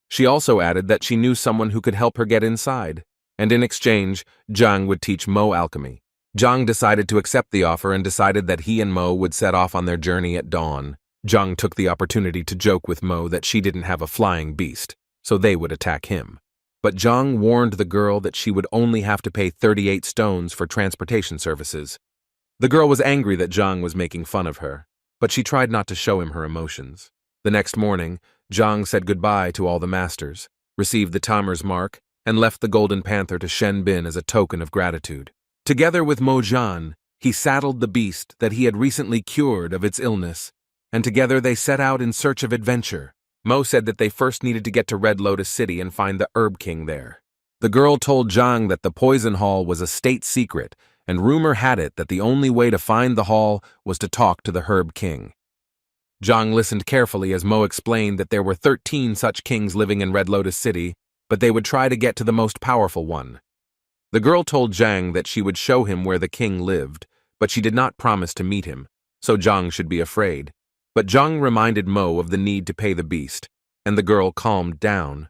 She also added that she knew someone who could help her get inside, and in exchange, Zhang would teach Mo alchemy. Zhang decided to accept the offer and decided that he and Mo would set off on their journey at dawn. Zhang took the opportunity to joke with Mo that she didn't have a flying beast, so they would attack him. But Zhang warned the girl that she would only have to pay 38 stones for transportation services. The girl was angry that Zhang was making fun of her, but she tried not to show him her emotions. The next morning, Zhang said goodbye to all the masters, received the Tamer's mark, and left the Golden Panther to Shen Bin as a token of gratitude. Together with Mo Zhan, he saddled the beast that he had recently cured of its illness, and together they set out in search of adventure. Mo said that they first needed to get to Red Lotus City and find the Herb King there. The girl told Zhang that the Poison Hall was a state secret, and rumor had it that the only way to find the hall was to talk to the Herb King. Zhang listened carefully as Mo explained that there were 13 such kings living in Red Lotus City, but they would try to get to the most powerful one. The girl told Zhang that she would show him where the king lived, but she did not promise to meet him, so Zhang should be afraid. But Zhang reminded Mo of the need to pay the beast, and the girl calmed down.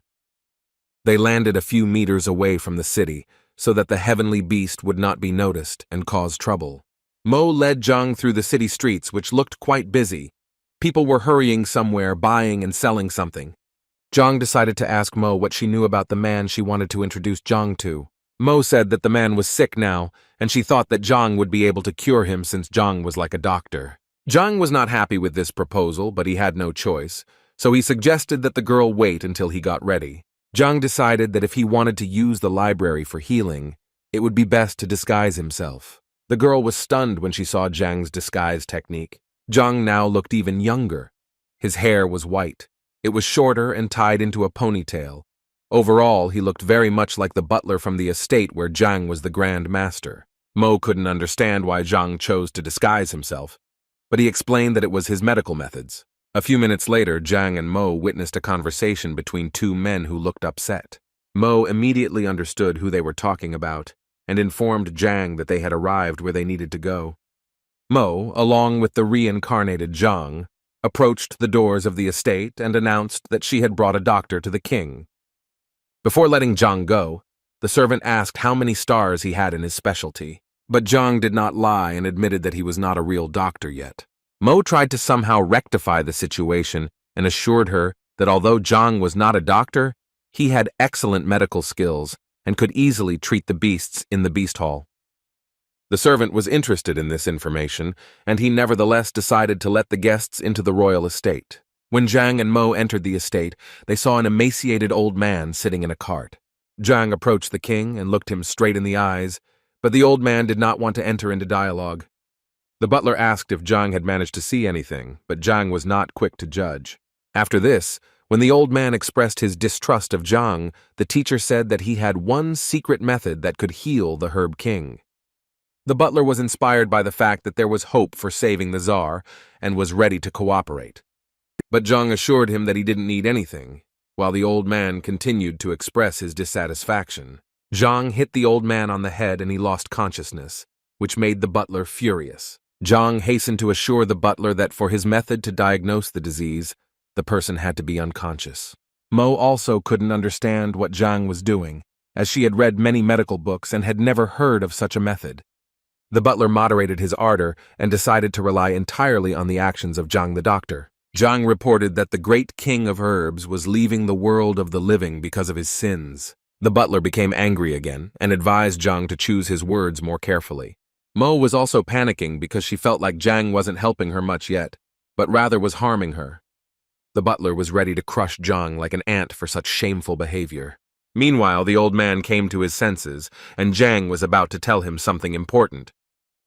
They landed a few meters away from the city, so that the heavenly beast would not be noticed and cause trouble. Mo led Zhang through the city streets, which looked quite busy. People were hurrying somewhere, buying and selling something. Zhang decided to ask Mo what she knew about the man she wanted to introduce Zhang to. Mo said that the man was sick now, and she thought that Zhang would be able to cure him since Zhang was like a doctor. Zhang was not happy with this proposal, but he had no choice, so he suggested that the girl wait until he got ready. Zhang decided that if he wanted to use the library for healing, it would be best to disguise himself. The girl was stunned when she saw Zhang's disguise technique. Zhang now looked even younger. His hair was white. It was shorter and tied into a ponytail. Overall, he looked very much like the butler from the estate where Zhang was the Grand Master. Mo couldn't understand why Zhang chose to disguise himself, but he explained that it was his medical methods. A few minutes later, Zhang and Mo witnessed a conversation between two men who looked upset. Mo immediately understood who they were talking about and informed Zhang that they had arrived where they needed to go. Mo, along with the reincarnated Zhang, approached the doors of the estate and announced that she had brought a doctor to the king. Before letting Zhang go, the servant asked how many stars he had in his specialty, but Zhang did not lie and admitted that he was not a real doctor yet. Mo tried to somehow rectify the situation and assured her that although Zhang was not a doctor, he had excellent medical skills and could easily treat the beasts in the beast hall. The servant was interested in this information, and he nevertheless decided to let the guests into the royal estate. When Zhang and Mo entered the estate, they saw an emaciated old man sitting in a cart. Zhang approached the king and looked him straight in the eyes, but the old man did not want to enter into dialogue. The butler asked if Zhang had managed to see anything, but Zhang was not quick to judge. After this, when the old man expressed his distrust of Zhang, the teacher said that he had one secret method that could heal the Herb King. The butler was inspired by the fact that there was hope for saving the Tsar and was ready to cooperate. But Zhang assured him that he didn't need anything, while the old man continued to express his dissatisfaction. Zhang hit the old man on the head and he lost consciousness, which made the butler furious. Zhang hastened to assure the butler that for his method to diagnose the disease, the person had to be unconscious. Mo also couldn't understand what Zhang was doing, as she had read many medical books and had never heard of such a method. The butler moderated his ardor and decided to rely entirely on the actions of Zhang the doctor. Zhang reported that the great king of herbs was leaving the world of the living because of his sins. The butler became angry again and advised Zhang to choose his words more carefully. Mo was also panicking because she felt like Zhang wasn't helping her much yet, but rather was harming her. The butler was ready to crush Zhang like an ant for such shameful behavior. Meanwhile, the old man came to his senses, and Zhang was about to tell him something important.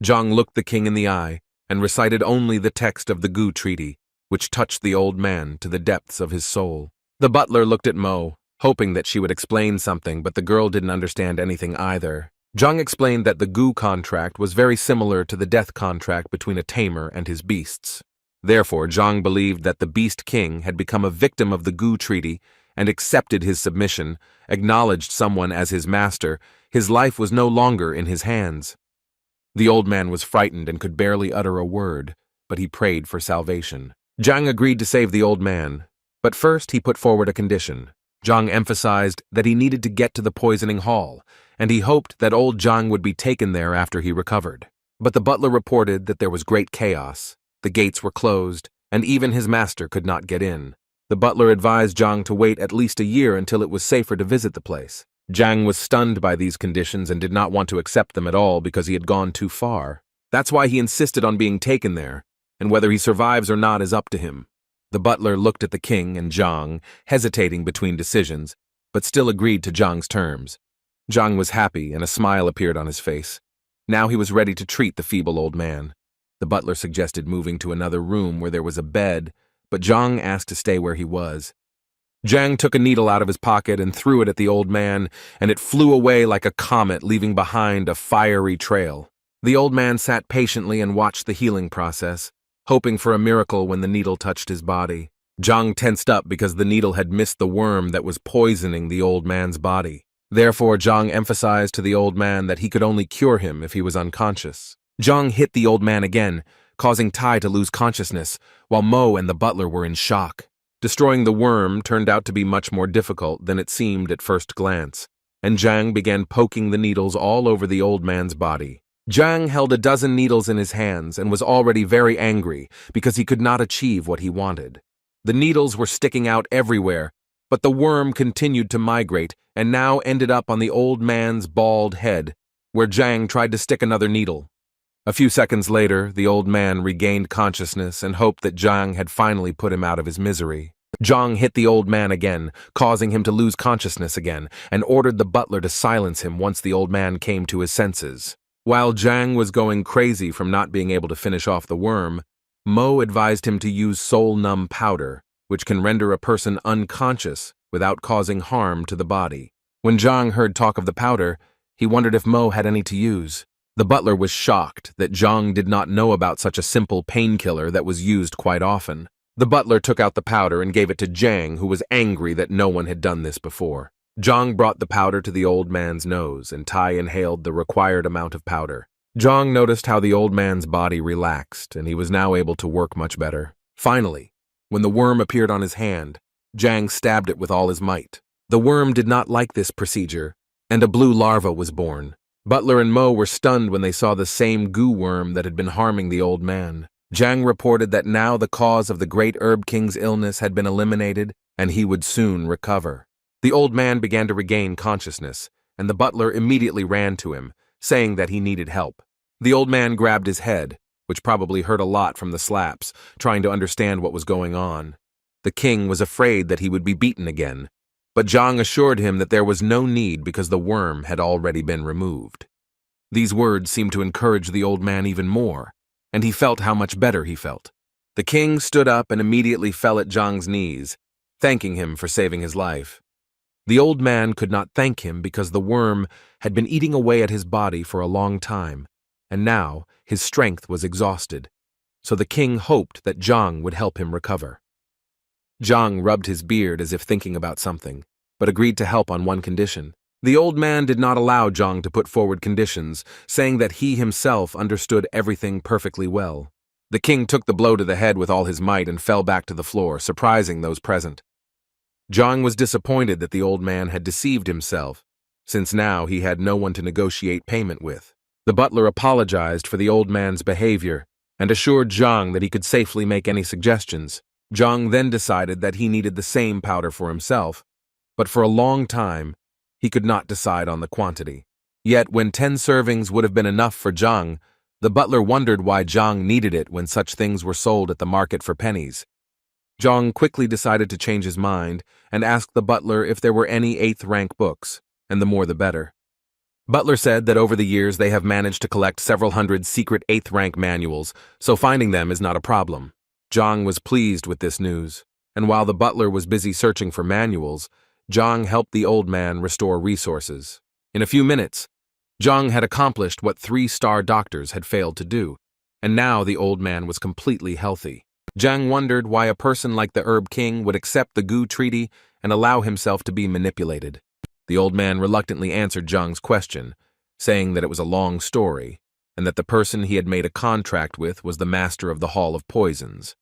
Zhang looked the king in the eye and recited only the text of the Gu Treaty, which touched the old man to the depths of his soul. The butler looked at Mo, hoping that she would explain something, but the girl didn't understand anything either. Zhang explained that the Gu contract was very similar to the death contract between a tamer and his beasts. Therefore, Zhang believed that the Beast King had become a victim of the Gu Treaty and accepted his submission, acknowledged someone as his master, his life was no longer in his hands. The old man was frightened and could barely utter a word, but he prayed for salvation. Zhang agreed to save the old man, but first he put forward a condition. Zhang emphasized that he needed to get to the poisoning hall, and he hoped that old Zhang would be taken there after he recovered. But the butler reported that there was great chaos. The gates were closed, and even his master could not get in. The butler advised Zhang to wait at least a year until it was safer to visit the place. Zhang was stunned by these conditions and did not want to accept them at all because he had gone too far. That's why he insisted on being taken there, and whether he survives or not is up to him. The butler looked at the king and Zhang, hesitating between decisions, but still agreed to Zhang's terms. Zhang was happy and a smile appeared on his face. Now he was ready to treat the feeble old man. The butler suggested moving to another room where there was a bed, but Zhang asked to stay where he was. Zhang took a needle out of his pocket and threw it at the old man, and it flew away like a comet, leaving behind a fiery trail. The old man sat patiently and watched the healing process, hoping for a miracle when the needle touched his body. Zhang tensed up because the needle had missed the worm that was poisoning the old man's body. Therefore, Zhang emphasized to the old man that he could only cure him if he was unconscious. Zhang hit the old man again, causing Tai to lose consciousness, while Mo and the butler were in shock. Destroying the worm turned out to be much more difficult than it seemed at first glance, and Zhang began poking the needles all over the old man's body. Zhang held a dozen needles in his hands and was already very angry because he could not achieve what he wanted. The needles were sticking out everywhere, but the worm continued to migrate and now ended up on the old man's bald head, where Zhang tried to stick another needle. A few seconds later, the old man regained consciousness and hoped that Zhang had finally put him out of his misery. Zhang hit the old man again, causing him to lose consciousness again, and ordered the butler to silence him once the old man came to his senses. While Zhang was going crazy from not being able to finish off the worm, Mo advised him to use soul-numb powder, which can render a person unconscious without causing harm to the body. When Zhang heard talk of the powder, he wondered if Mo had any to use. The butler was shocked that Zhang did not know about such a simple painkiller that was used quite often. The butler took out the powder and gave it to Zhang, who was angry that no one had done this before. Zhang brought the powder to the old man's nose, and Tai inhaled the required amount of powder. Zhang noticed how the old man's body relaxed, and he was now able to work much better. Finally, when the worm appeared on his hand, Zhang stabbed it with all his might. The worm did not like this procedure, and a blue larva was born. Butler and Mo were stunned when they saw the same goo worm that had been harming the old man. Zhang reported that now the cause of the great Herb King's illness had been eliminated, and he would soon recover. The old man began to regain consciousness, and the butler immediately ran to him, saying that he needed help. The old man grabbed his head, which probably hurt a lot from the slaps, trying to understand what was going on. The king was afraid that he would be beaten again, but Zhang assured him that there was no need because the worm had already been removed. These words seemed to encourage the old man even more, and he felt how much better he felt. The king stood up and immediately fell at Zhang's knees, thanking him for saving his life. The old man could not thank him because the worm had been eating away at his body for a long time, and now his strength was exhausted, so the king hoped that Zhang would help him recover. Zhang rubbed his beard as if thinking about something, but agreed to help on one condition. The old man did not allow Zhang to put forward conditions, saying that he himself understood everything perfectly well. The king took the blow to the head with all his might and fell back to the floor, surprising those present. Zhang was disappointed that the old man had deceived himself, since now he had no one to negotiate payment with. The butler apologized for the old man's behavior and assured Zhang that he could safely make any suggestions. Zhang then decided that he needed the same powder for himself, but for a long time, he could not decide on the quantity. Yet when 10 servings would have been enough for Zhang, the butler wondered why Zhang needed it when such things were sold at the market for pennies. Zhang quickly decided to change his mind and asked the butler if there were any 8th rank books, and the more the better. Butler said that over the years they have managed to collect several hundred secret 8th rank manuals, so finding them is not a problem. Zhang was pleased with this news, and while the butler was busy searching for manuals, Zhang helped the old man restore resources. In a few minutes, Zhang had accomplished what 3-star doctors had failed to do, and now the old man was completely healthy. Zhang wondered why a person like the Herb King would accept the Gu Treaty and allow himself to be manipulated. The old man reluctantly answered Zhang's question, saying that it was a long story, and that the person he had made a contract with was the master of the Hall of Poisons.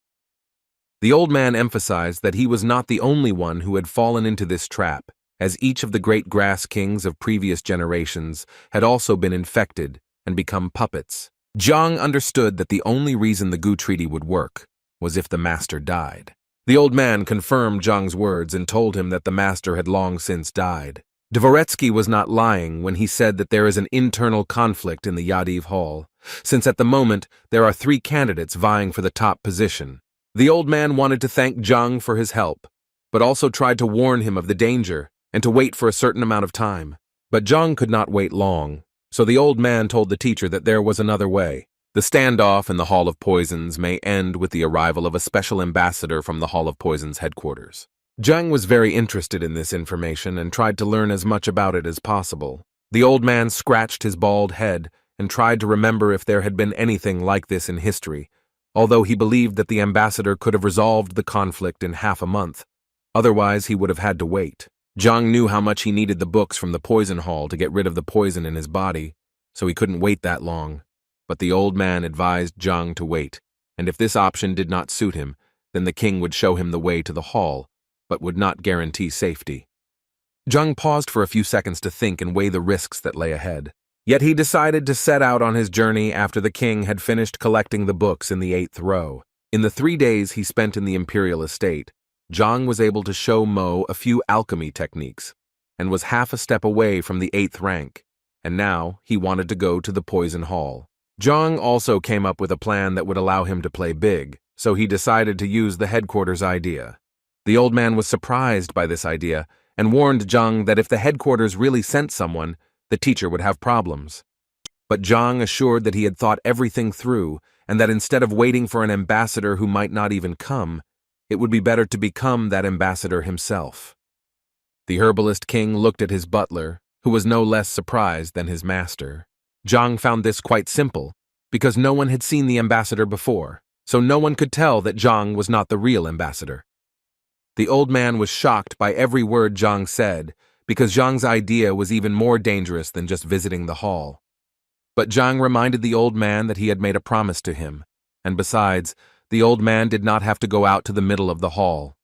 The old man emphasized that he was not the only one who had fallen into this trap, as each of the great grass kings of previous generations had also been infected and become puppets. Zhang understood that the only reason the Gu Treaty would work was if the master died. The old man confirmed Zhang's words and told him that the master had long since died. Dvoretsky was not lying when he said that there is an internal conflict in the Yadiv Hall, since at the moment there are 3 candidates vying for the top position. The old man wanted to thank Zhang for his help, but also tried to warn him of the danger and to wait for a certain amount of time. But Zhang could not wait long, so the old man told the teacher that there was another way. The standoff in the Hall of Poisons may end with the arrival of a special ambassador from the Hall of Poisons headquarters. Zhang was very interested in this information and tried to learn as much about it as possible. The old man scratched his bald head and tried to remember if there had been anything like this in history, although he believed that the ambassador could have resolved the conflict in half a month. Otherwise, he would have had to wait. Zhang knew how much he needed the books from the poison hall to get rid of the poison in his body, so he couldn't wait that long. But the old man advised Zhang to wait, and if this option did not suit him, then the king would show him the way to the hall, but would not guarantee safety. Zhang paused for a few seconds to think and weigh the risks that lay ahead. Yet he decided to set out on his journey after the king had finished collecting the books in the 8th row. In the 3 days he spent in the imperial estate, Zhang was able to show Mo a few alchemy techniques, and was half a step away from the 8th rank, and now he wanted to go to the poison hall. Zhang also came up with a plan that would allow him to play big, so he decided to use the headquarters idea. The old man was surprised by this idea and warned Zhang that if the headquarters really sent someone, the teacher would have problems. But Zhang assured that he had thought everything through and that instead of waiting for an ambassador who might not even come, it would be better to become that ambassador himself. The herbalist king looked at his butler, who was no less surprised than his master. Zhang found this quite simple, because no one had seen the ambassador before, so no one could tell that Zhang was not the real ambassador. The old man was shocked by every word Zhang said, because Zhang's idea was even more dangerous than just visiting the hall. But Zhang reminded the old man that he had made a promise to him, and besides, the old man did not have to go out to the middle of the hall.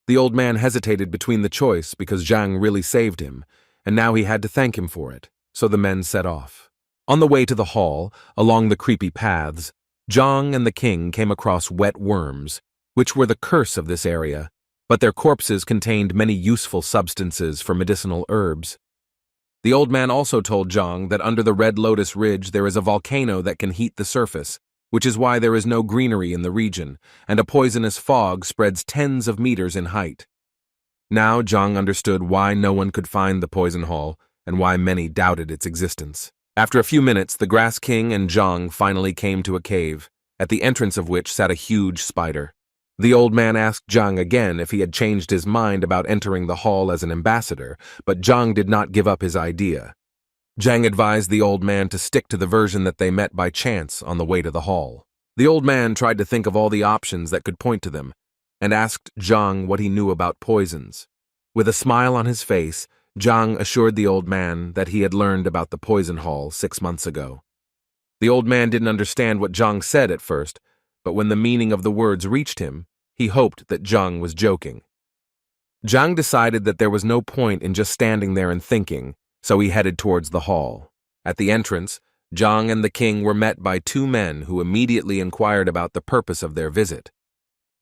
The old man hesitated between the choice because Zhang really saved him, and now he had to thank him for it, so the men set off. On the way to the hall, along the creepy paths, Zhang and the king came across wet worms, which were the curse of this area, but their corpses contained many useful substances for medicinal herbs. The old man also told Zhang that under the Red Lotus Ridge there is a volcano that can heat the surface, which is why there is no greenery in the region, and a poisonous fog spreads tens of meters in height. Now Zhang understood why no one could find the poison hall, and why many doubted its existence. After a few minutes, the Grass King and Zhang finally came to a cave, at the entrance of which sat a huge spider. The old man asked Zhang again if he had changed his mind about entering the hall as an ambassador, but Zhang did not give up his idea. Zhang advised the old man to stick to the version that they met by chance on the way to the hall. The old man tried to think of all the options that could point to them, and asked Zhang what he knew about poisons. With a smile on his face, Zhang assured the old man that he had learned about the poison hall 6 months ago. The old man didn't understand what Zhang said at first, but when the meaning of the words reached him, he hoped that Zhang was joking. Zhang decided that there was no point in just standing there and thinking, so he headed towards the hall. At the entrance, Zhang and the king were met by 2 men who immediately inquired about the purpose of their visit.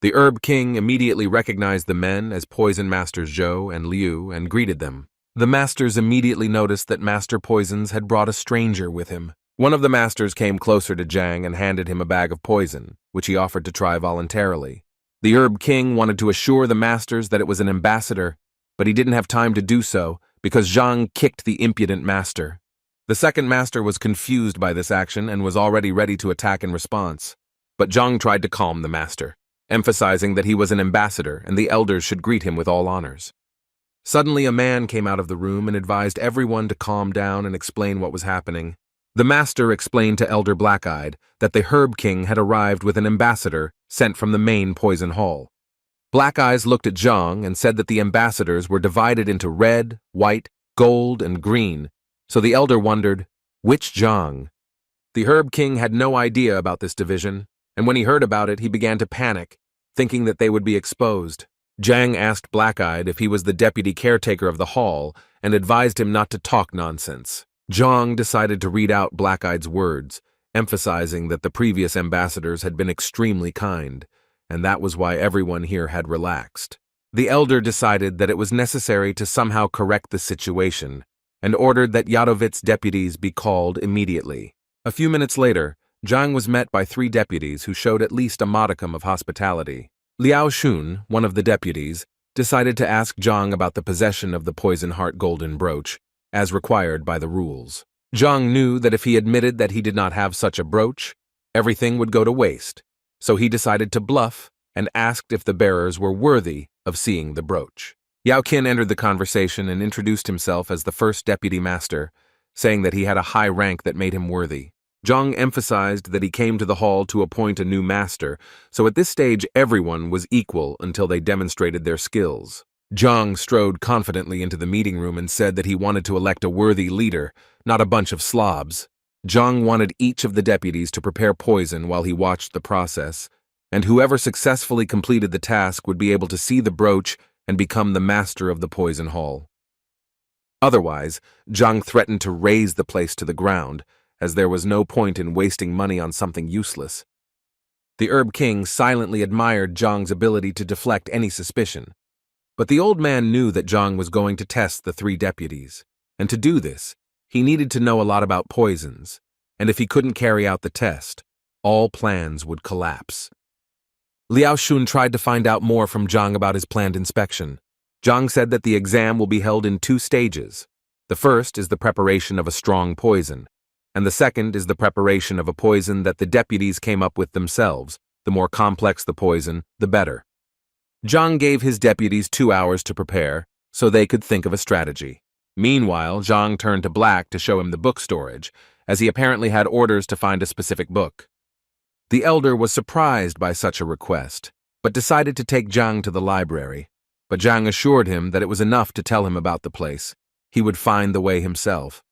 The Herb King immediately recognized the men as Poison Masters Zhou and Liu and greeted them. The masters immediately noticed that Master Poisons had brought a stranger with him. One of the masters came closer to Zhang and handed him a bag of poison, which he offered to try voluntarily. The Herb King wanted to assure the masters that it was an ambassador, but he didn't have time to do so because Zhang kicked the impudent master. The second master was confused by this action and was already ready to attack in response. But Zhang tried to calm the master, emphasizing that he was an ambassador and the elders should greet him with all honors. Suddenly a man came out of the room and advised everyone to calm down and explain what was happening. The master explained to Elder Black-Eyed that the Herb King had arrived with an ambassador sent from the main poison hall. Black Eyes looked at Zhang and said that the ambassadors were divided into red, white, gold, and green, so the elder wondered, which Zhang? The Herb King had no idea about this division, and when he heard about it, he began to panic, thinking that they would be exposed. Zhang asked Black-Eyed if he was the deputy caretaker of the hall and advised him not to talk nonsense. Zhang decided to read out Black-Eyed's words, emphasizing that the previous ambassadors had been extremely kind, and that was why everyone here had relaxed. The elder decided that it was necessary to somehow correct the situation and ordered that Yadovit's deputies be called immediately. A few minutes later, Zhang was met by 3 deputies who showed at least a modicum of hospitality. Liao Shun, one of the deputies, decided to ask Zhang about the possession of the Poison Heart Golden Brooch, as required by the rules. Zhang knew that if he admitted that he did not have such a brooch, everything would go to waste, so he decided to bluff and asked if the bearers were worthy of seeing the brooch. Yao Qin entered the conversation and introduced himself as the first deputy master, saying that he had a high rank that made him worthy. Zhang emphasized that he came to the hall to appoint a new master, so at this stage everyone was equal until they demonstrated their skills. Zhang strode confidently into the meeting room and said that he wanted to elect a worthy leader, not a bunch of slobs. Zhang wanted each of the deputies to prepare poison while he watched the process, and whoever successfully completed the task would be able to see the brooch and become the master of the poison hall. Otherwise, Zhang threatened to raze the place to the ground, as there was no point in wasting money on something useless. The Herb King silently admired Zhang's ability to deflect any suspicion, but the old man knew that Zhang was going to test the 3 deputies, and to do this, he needed to know a lot about poisons, and if he couldn't carry out the test, all plans would collapse. Liao Shun tried to find out more from Zhang about his planned inspection. Zhang said that the exam will be held in 2 stages. The first is the preparation of a strong poison, and the second is the preparation of a poison that the deputies came up with themselves. The more complex the poison, the better. Zhang gave his deputies 2 hours to prepare, so they could think of a strategy. Meanwhile, Zhang turned to Black to show him the book storage, as he apparently had orders to find a specific book. The elder was surprised by such a request, but decided to take Zhang to the library. But Zhang assured him that it was enough to tell him about the place. He would find the way himself.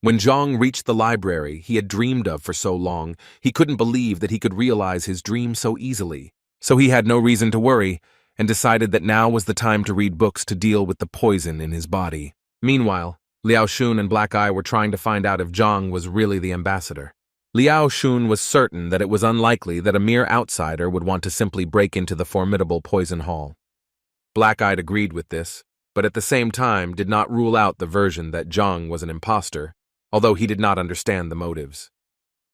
When Zhang reached the library he had dreamed of for so long, he couldn't believe that he could realize his dream so easily. So he had no reason to worry, and decided that now was the time to read books to deal with the poison in his body. Meanwhile, Liao Shun and Black Eye were trying to find out if Zhang was really the ambassador. Liao Shun was certain that it was unlikely that a mere outsider would want to simply break into the formidable poison hall. Black Eye agreed with this, but at the same time did not rule out the version that Zhang was an imposter, although he did not understand the motives.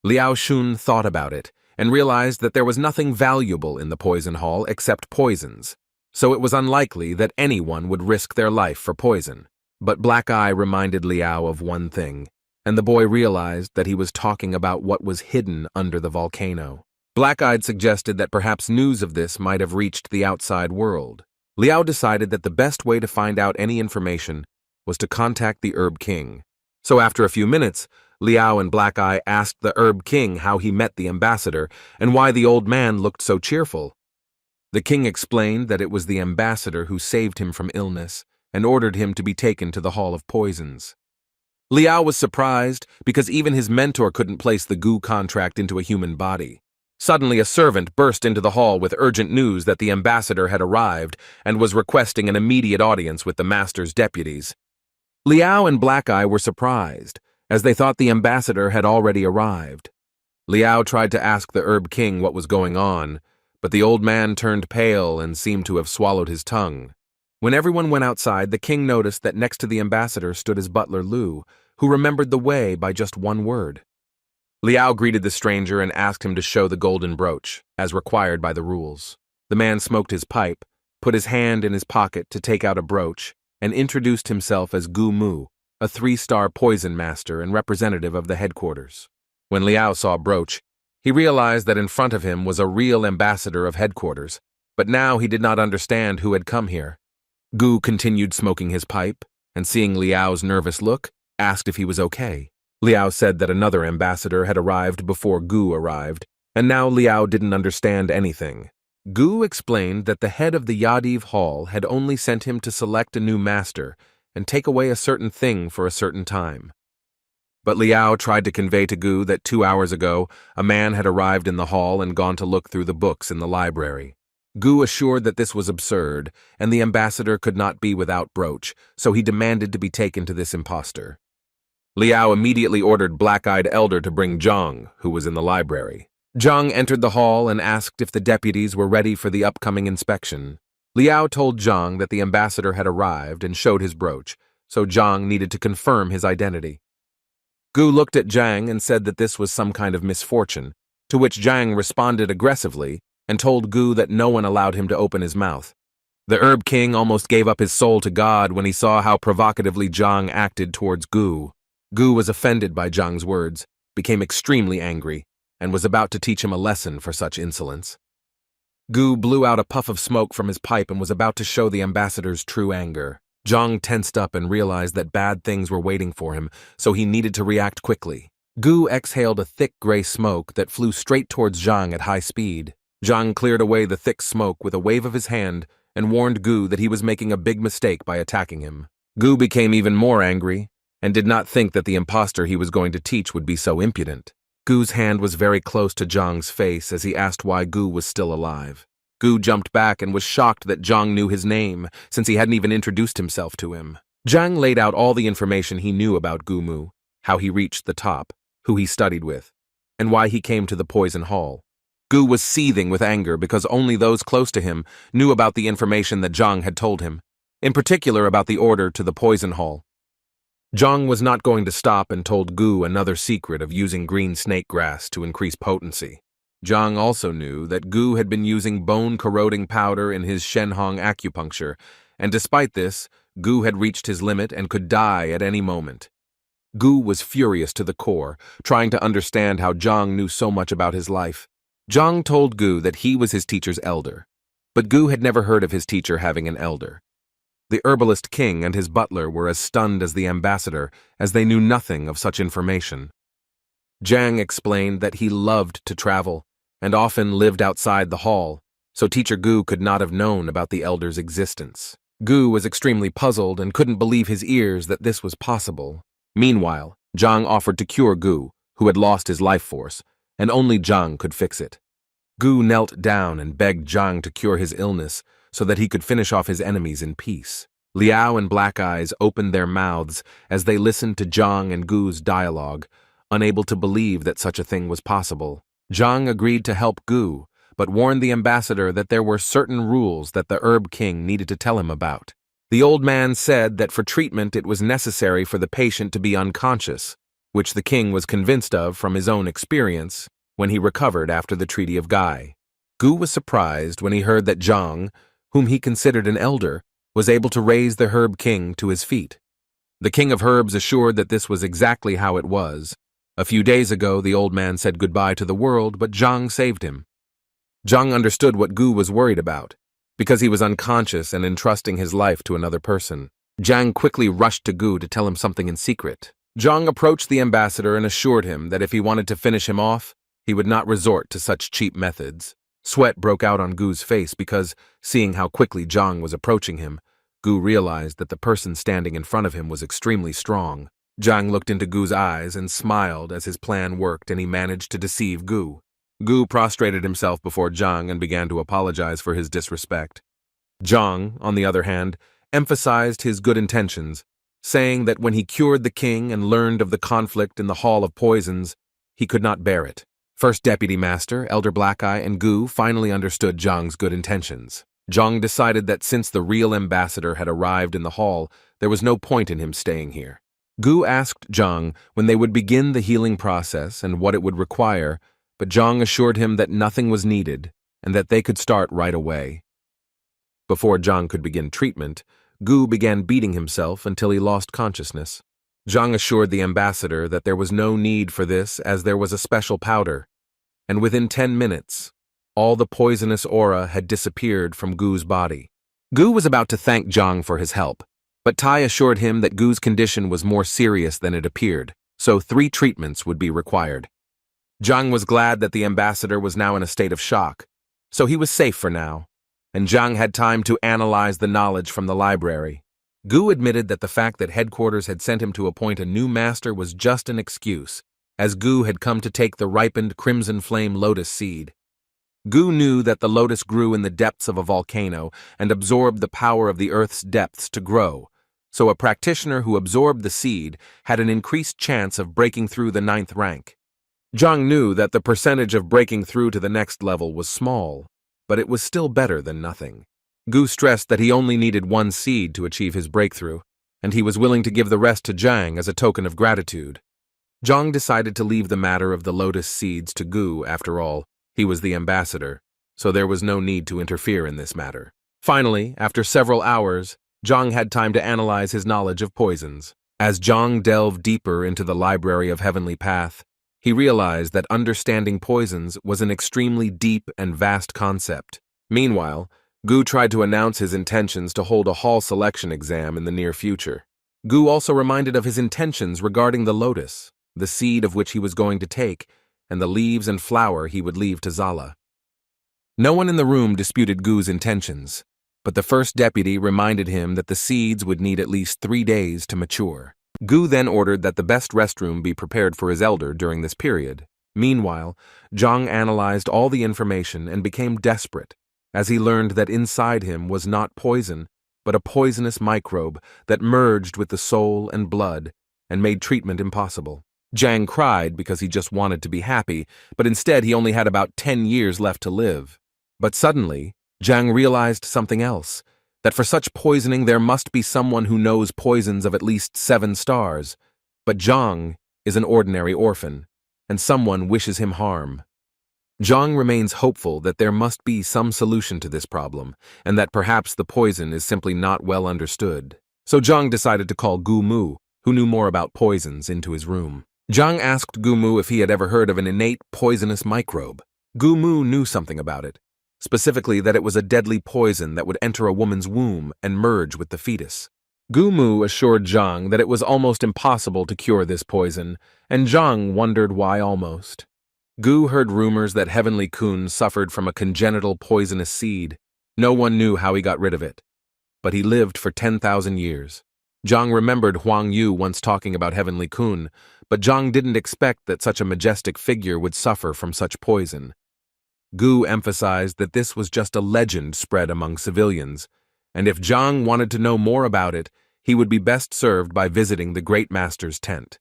Liao Shun thought about it and realized that there was nothing valuable in the poison hall except poisons, so it was unlikely that anyone would risk their life for poison. But Black Eye reminded Liao of one thing, and the boy realized that he was talking about what was hidden under the volcano. Black Eye suggested that perhaps news of this might have reached the outside world. Liao decided that the best way to find out any information was to contact the Herb King. So after a few minutes, Liao and Black Eye asked the Herb King how he met the ambassador and why the old man looked so cheerful. The king explained that it was the ambassador who saved him from illness and ordered him to be taken to the Hall of Poisons. Liao was surprised because even his mentor couldn't place the goo contract into a human body. Suddenly a servant burst into the hall with urgent news that the ambassador had arrived and was requesting an immediate audience with the master's deputies. Liao and Black Eye were surprised, as they thought the ambassador had already arrived. Liao tried to ask the Herb King what was going on, but the old man turned pale and seemed to have swallowed his tongue. When everyone went outside, the king noticed that next to the ambassador stood his butler Lu, who remembered the way by just one word. Liao greeted the stranger and asked him to show the golden brooch, as required by the rules. The man smoked his pipe, put his hand in his pocket to take out a brooch, and introduced himself as Gu Mu, a 3-star poison master and representative of the headquarters. When Liao saw brooch, he realized that in front of him was a real ambassador of headquarters, but now he did not understand who had come here. Gu continued smoking his pipe, and seeing Liao's nervous look, asked if he was okay. Liao said that another ambassador had arrived before Gu arrived, And now Liao didn't understand anything. Gu explained that the head of the Yadiv Hall had only sent him to select a new master and take away a certain thing for a certain time. But Liao tried to convey to Gu that 2 hours ago, a man had arrived in the hall and gone to look through the books in the library. Gu assured that this was absurd, and the ambassador could not be without brooch, so he demanded to be taken to this impostor. Liao immediately ordered Black-Eyed Elder to bring Zhang, who was in the library. Zhang entered the hall and asked if the deputies were ready for the upcoming inspection. Liao told Zhang that the ambassador had arrived and showed his brooch, so Zhang needed to confirm his identity. Gu looked at Zhang and said that this was some kind of misfortune, to which Zhang responded aggressively and told Gu that no one allowed him to open his mouth. The Herb King almost gave up his soul to God when he saw how provocatively Zhang acted towards Gu. Gu was offended by Zhang's words, became extremely angry, and was about to teach him a lesson for such insolence. Gu blew out a puff of smoke from his pipe and was about to show the ambassador's true anger. Zhang tensed up and realized that bad things were waiting for him, so he needed to react quickly. Gu exhaled a thick gray smoke that flew straight towards Zhang at high speed. Zhang cleared away the thick smoke with a wave of his hand and warned Gu that he was making a big mistake by attacking him. Gu became even more angry and did not think that the impostor he was going to teach would be so impudent. Gu's hand was very close to Zhang's face as he asked why Gu was still alive. Gu jumped back and was shocked that Zhang knew his name, since he hadn't even introduced himself to him. Zhang laid out all the information he knew about Gu Mu, how he reached the top, who he studied with, and why he came to the Poison Hall. Gu was seething with anger because only those close to him knew about the information that Zhang had told him, in particular about the order to the Poison Hall. Zhang was not going to stop and told Gu another secret of using green snake grass to increase potency. Zhang also knew that Gu had been using bone-corroding powder in his Shenhong acupuncture, and despite this, Gu had reached his limit and could die at any moment. Gu was furious to the core, trying to understand how Zhang knew so much about his life. Zhang told Gu that he was his teacher's elder, but Gu had never heard of his teacher having an elder. The herbalist king and his butler were as stunned as the ambassador, as they knew nothing of such information. Zhang explained that he loved to travel, and often lived outside the hall, so Teacher Gu could not have known about the elder's existence. Gu was extremely puzzled and couldn't believe his ears that this was possible. Meanwhile, Zhang offered to cure Gu, who had lost his life force, and only Zhang could fix it. Gu knelt down and begged Zhang to cure his illness so that he could finish off his enemies in peace. Liao and Black Eyes opened their mouths as they listened to Zhang and Gu's dialogue, unable to believe that such a thing was possible. Zhang agreed to help Gu, but warned the ambassador that there were certain rules that the Herb King needed to tell him about. The old man said that for treatment it was necessary for the patient to be unconscious, which the king was convinced of from his own experience when he recovered after the Treaty of Gai. Gu was surprised when he heard that Zhang, whom he considered an elder, was able to raise the Herb King to his feet. The King of Herbs assured that this was exactly how it was. A few days ago, the old man said goodbye to the world, but Zhang saved him. Zhang understood what Gu was worried about, because he was unconscious and entrusting his life to another person. Zhang quickly rushed to Gu to tell him something in secret. Zhang approached the ambassador and assured him that if he wanted to finish him off, he would not resort to such cheap methods. Sweat broke out on Gu's face because, seeing how quickly Zhang was approaching him, Gu realized that the person standing in front of him was extremely strong. Zhang looked into Gu's eyes and smiled as his plan worked and he managed to deceive Gu. Gu prostrated himself before Zhang and began to apologize for his disrespect. Zhang, on the other hand, emphasized his good intentions, saying that when he cured the king and learned of the conflict in the Hall of Poisons, he could not bear it. First Deputy Master, Elder Black-Eye, and Gu finally understood Zhang's good intentions. Zhang decided that since the real ambassador had arrived in the hall, there was no point in him staying here. Gu asked Zhang when they would begin the healing process and what it would require, but Zhang assured him that nothing was needed and that they could start right away. Before Zhang could begin treatment, Gu began beating himself until he lost consciousness. Zhang assured the ambassador that there was no need for this as there was a special powder, and within 10 minutes, all the poisonous aura had disappeared from Gu's body. Gu was about to thank Zhang for his help, but Tai assured him that Gu's condition was more serious than it appeared, so 3 treatments would be required. Zhang was glad that the ambassador was now in a state of shock, so he was safe for now, and Zhang had time to analyze the knowledge from the library. Gu admitted that the fact that headquarters had sent him to appoint a new master was just an excuse, as Gu had come to take the ripened crimson flame lotus seed. Gu knew that the lotus grew in the depths of a volcano and absorbed the power of the earth's depths to grow, so a practitioner who absorbed the seed had an increased chance of breaking through the 9th rank. Zhang knew that the percentage of breaking through to the next level was small, but it was still better than nothing. Gu stressed that he only needed one seed to achieve his breakthrough, and he was willing to give the rest to Zhang as a token of gratitude. Zhang decided to leave the matter of the lotus seeds to Gu. After all, he was the ambassador, so there was no need to interfere in this matter. Finally, after several hours, Zhang had time to analyze his knowledge of poisons. As Zhang delved deeper into the Library of Heavenly Path, he realized that understanding poisons was an extremely deep and vast concept. Meanwhile, Gu tried to announce his intentions to hold a hall selection exam in the near future. Gu also reminded of his intentions regarding the lotus, the seed of which he was going to take, and the leaves and flower he would leave to Zala. No one in the room disputed Gu's intentions, but the first deputy reminded him that the seeds would need at least 3 days to mature. Gu then ordered that the best restroom be prepared for his elder during this period. Meanwhile, Zhang analyzed all the information and became desperate, as he learned that inside him was not poison, but a poisonous microbe that merged with the soul and blood and made treatment impossible. Zhang cried because he just wanted to be happy, but instead he only had about 10 years left to live. But suddenly, Zhang realized something else, that for such poisoning there must be someone who knows poisons of at least 7 stars. But Zhang is an ordinary orphan, and someone wishes him harm. Zhang remains hopeful that there must be some solution to this problem, and that perhaps the poison is simply not well understood. So Zhang decided to call Gu Mu, who knew more about poisons, into his room. Zhang asked Gu Mu if he had ever heard of an innate poisonous microbe. Gu Mu knew something about it, specifically that it was a deadly poison that would enter a woman's womb and merge with the fetus. Gu Mu assured Zhang that it was almost impossible to cure this poison, and Zhang wondered why almost. Gu heard rumors that Heavenly Kun suffered from a congenital poisonous seed. No one knew how he got rid of it, but he lived for 10,000 years. Zhang remembered Huang Yu once talking about Heavenly Kun, but Zhang didn't expect that such a majestic figure would suffer from such poison. Gu emphasized that this was just a legend spread among civilians, and if Zhang wanted to know more about it, he would be best served by visiting the Great Master's tent.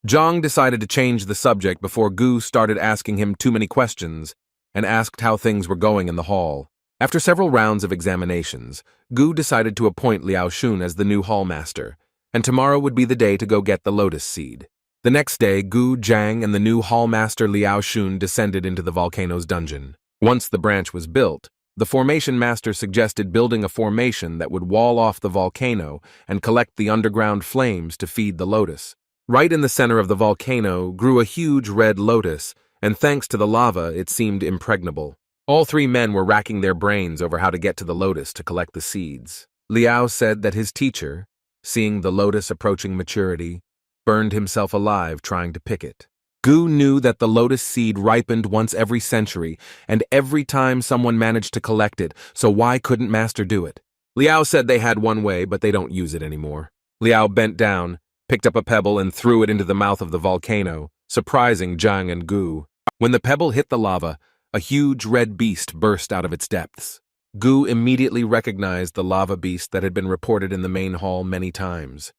Zhang decided to change the subject before Gu started asking him too many questions, and asked how things were going in the hall. After several rounds of examinations, Gu decided to appoint Liao Shun as the new hall master, and tomorrow would be the day to go get the lotus seed. The next day, Gu, Zhang, and the new hall master Liao Shun descended into the volcano's dungeon. Once the branch was built, the formation master suggested building a formation that would wall off the volcano and collect the underground flames to feed the lotus. Right in the center of the volcano grew a huge red lotus, and thanks to the lava, it seemed impregnable. All 3 men were racking their brains over how to get to the lotus to collect the seeds. Liao said that his teacher, seeing the lotus approaching maturity, burned himself alive trying to pick it. Gu knew that the lotus seed ripened once every century, and every time someone managed to collect it, so why couldn't Master do it? Liao said they had one way, but they don't use it anymore. Liao bent down, picked up a pebble, and threw it into the mouth of the volcano, surprising Zhang and Gu. When the pebble hit the lava, a huge red beast burst out of its depths. Gu immediately recognized the lava beast that had been reported in the main hall many times.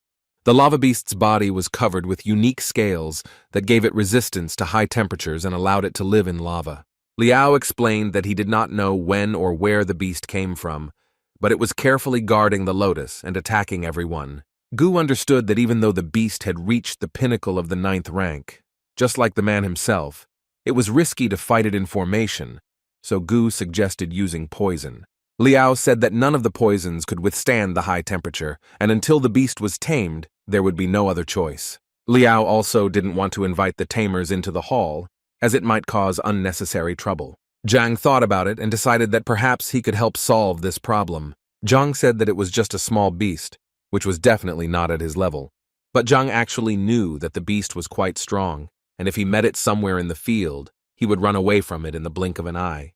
The lava beast's body was covered with unique scales that gave it resistance to high temperatures and allowed it to live in lava. Liao explained that he did not know when or where the beast came from, but it was carefully guarding the lotus and attacking everyone. Gu understood that even though the beast had reached the pinnacle of the 9th rank, just like the man himself, it was risky to fight it in formation, so Gu suggested using poison. Liao said that none of the poisons could withstand the high temperature, and until the beast was tamed, there would be no other choice. Liao also didn't want to invite the tamers into the hall, as it might cause unnecessary trouble. Zhang thought about it and decided that perhaps he could help solve this problem. Zhang said that it was just a small beast, which was definitely not at his level. But Zhang actually knew that the beast was quite strong, and if he met it somewhere in the field, he would run away from it in the blink of an eye.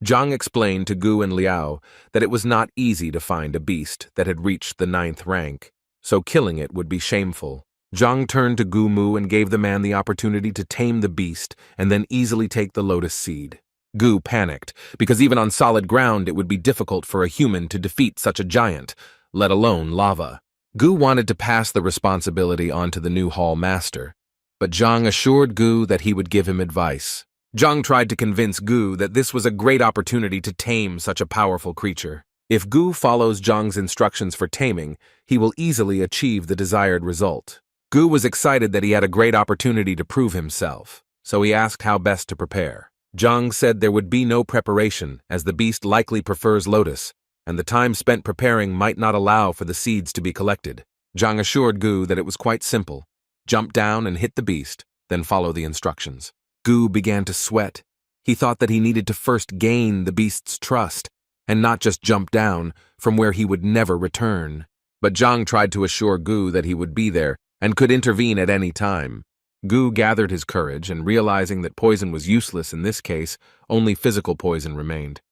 Zhang explained to Gu and Liao that it was not easy to find a beast that had reached the 9th rank, so killing it would be shameful. Zhang turned to Gu Mu and gave the man the opportunity to tame the beast and then easily take the lotus seed. Gu panicked, because even on solid ground it would be difficult for a human to defeat such a giant, let alone lava. Gu wanted to pass the responsibility on to the new hall master, but Zhang assured Gu that he would give him advice. Zhang tried to convince Gu that this was a great opportunity to tame such a powerful creature. If Gu follows Zhang's instructions for taming, he will easily achieve the desired result. Gu was excited that he had a great opportunity to prove himself, so he asked how best to prepare. Zhang said there would be no preparation, as the beast likely prefers lotus, and the time spent preparing might not allow for the seeds to be collected. Zhang assured Gu that it was quite simple. Jump down and hit the beast, then follow the instructions. Gu began to sweat. He thought that he needed to first gain the beast's trust, and not just jump down, from where he would never return. But Zhang tried to assure Gu that he would be there, and could intervene at any time. Gu gathered his courage, and realizing that poison was useless in this case, only physical poison remained.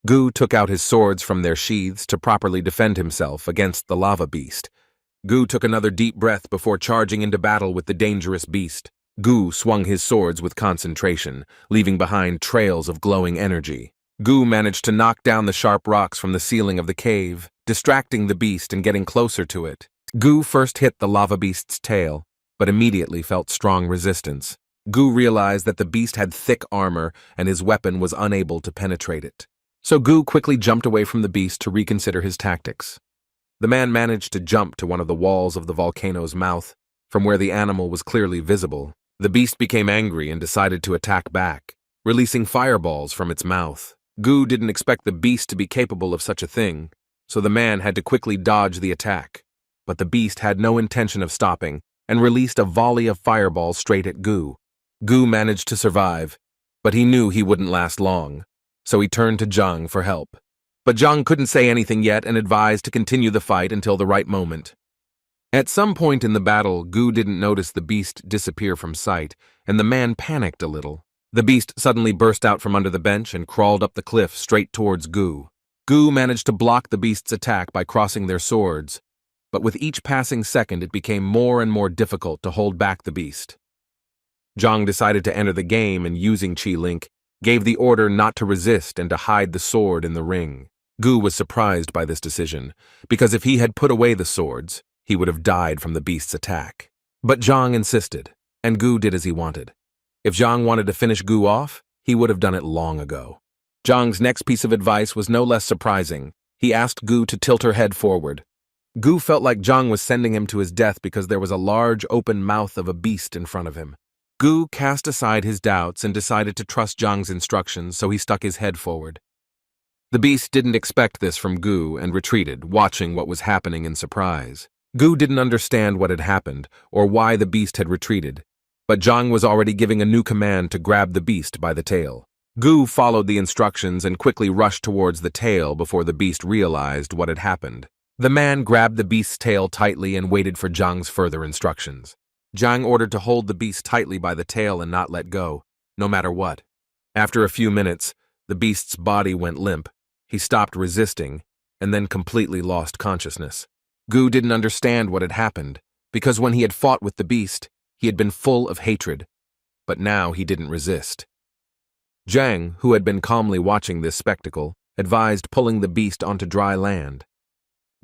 Gu took out his swords from their sheaths to properly defend himself against the lava beast. Gu took another deep breath before charging into battle with the dangerous beast. Gu swung his swords with concentration, leaving behind trails of glowing energy. Gu managed to knock down the sharp rocks from the ceiling of the cave, distracting the beast and getting closer to it. Gu first hit the lava beast's tail, but immediately felt strong resistance. Gu realized that the beast had thick armor and his weapon was unable to penetrate it. So Gu quickly jumped away from the beast to reconsider his tactics. The man managed to jump to one of the walls of the volcano's mouth, from where the animal was clearly visible. The beast became angry and decided to attack back, releasing fireballs from its mouth. Gu didn't expect the beast to be capable of such a thing, so the man had to quickly dodge the attack. But the beast had no intention of stopping and released a volley of fireballs straight at Gu. Gu managed to survive, but he knew he wouldn't last long, so he turned to Zhang for help. But Zhang couldn't say anything yet and advised to continue the fight until the right moment. At some point in the battle, Gu didn't notice the beast disappear from sight, and the man panicked a little. The beast suddenly burst out from under the bench and crawled up the cliff straight towards Gu. Gu managed to block the beast's attack by crossing their swords, but with each passing second it became more and more difficult to hold back the beast. Zhang decided to enter the game and, using Qi Link, gave the order not to resist and to hide the sword in the ring. Gu was surprised by this decision, because if he had put away the swords, he would have died from the beast's attack. But Zhang insisted, and Gu did as he wanted. If Zhang wanted to finish Gu off, he would have done it long ago. Zhang's next piece of advice was no less surprising. He asked Gu to tilt her head forward. Gu felt like Zhang was sending him to his death because there was a large open mouth of a beast in front of him. Gu cast aside his doubts and decided to trust Zhang's instructions, so he stuck his head forward. The beast didn't expect this from Gu and retreated, watching what was happening in surprise. Gu didn't understand what had happened or why the beast had retreated, but Zhang was already giving a new command to grab the beast by the tail. Gu followed the instructions and quickly rushed towards the tail before the beast realized what had happened. The man grabbed the beast's tail tightly and waited for Zhang's further instructions. Zhang ordered to hold the beast tightly by the tail and not let go, no matter what. After a few minutes, the beast's body went limp. He stopped resisting and then completely lost consciousness. Gu didn't understand what had happened, because when he had fought with the beast, he had been full of hatred, but now he didn't resist. Zhang, who had been calmly watching this spectacle, advised pulling the beast onto dry land.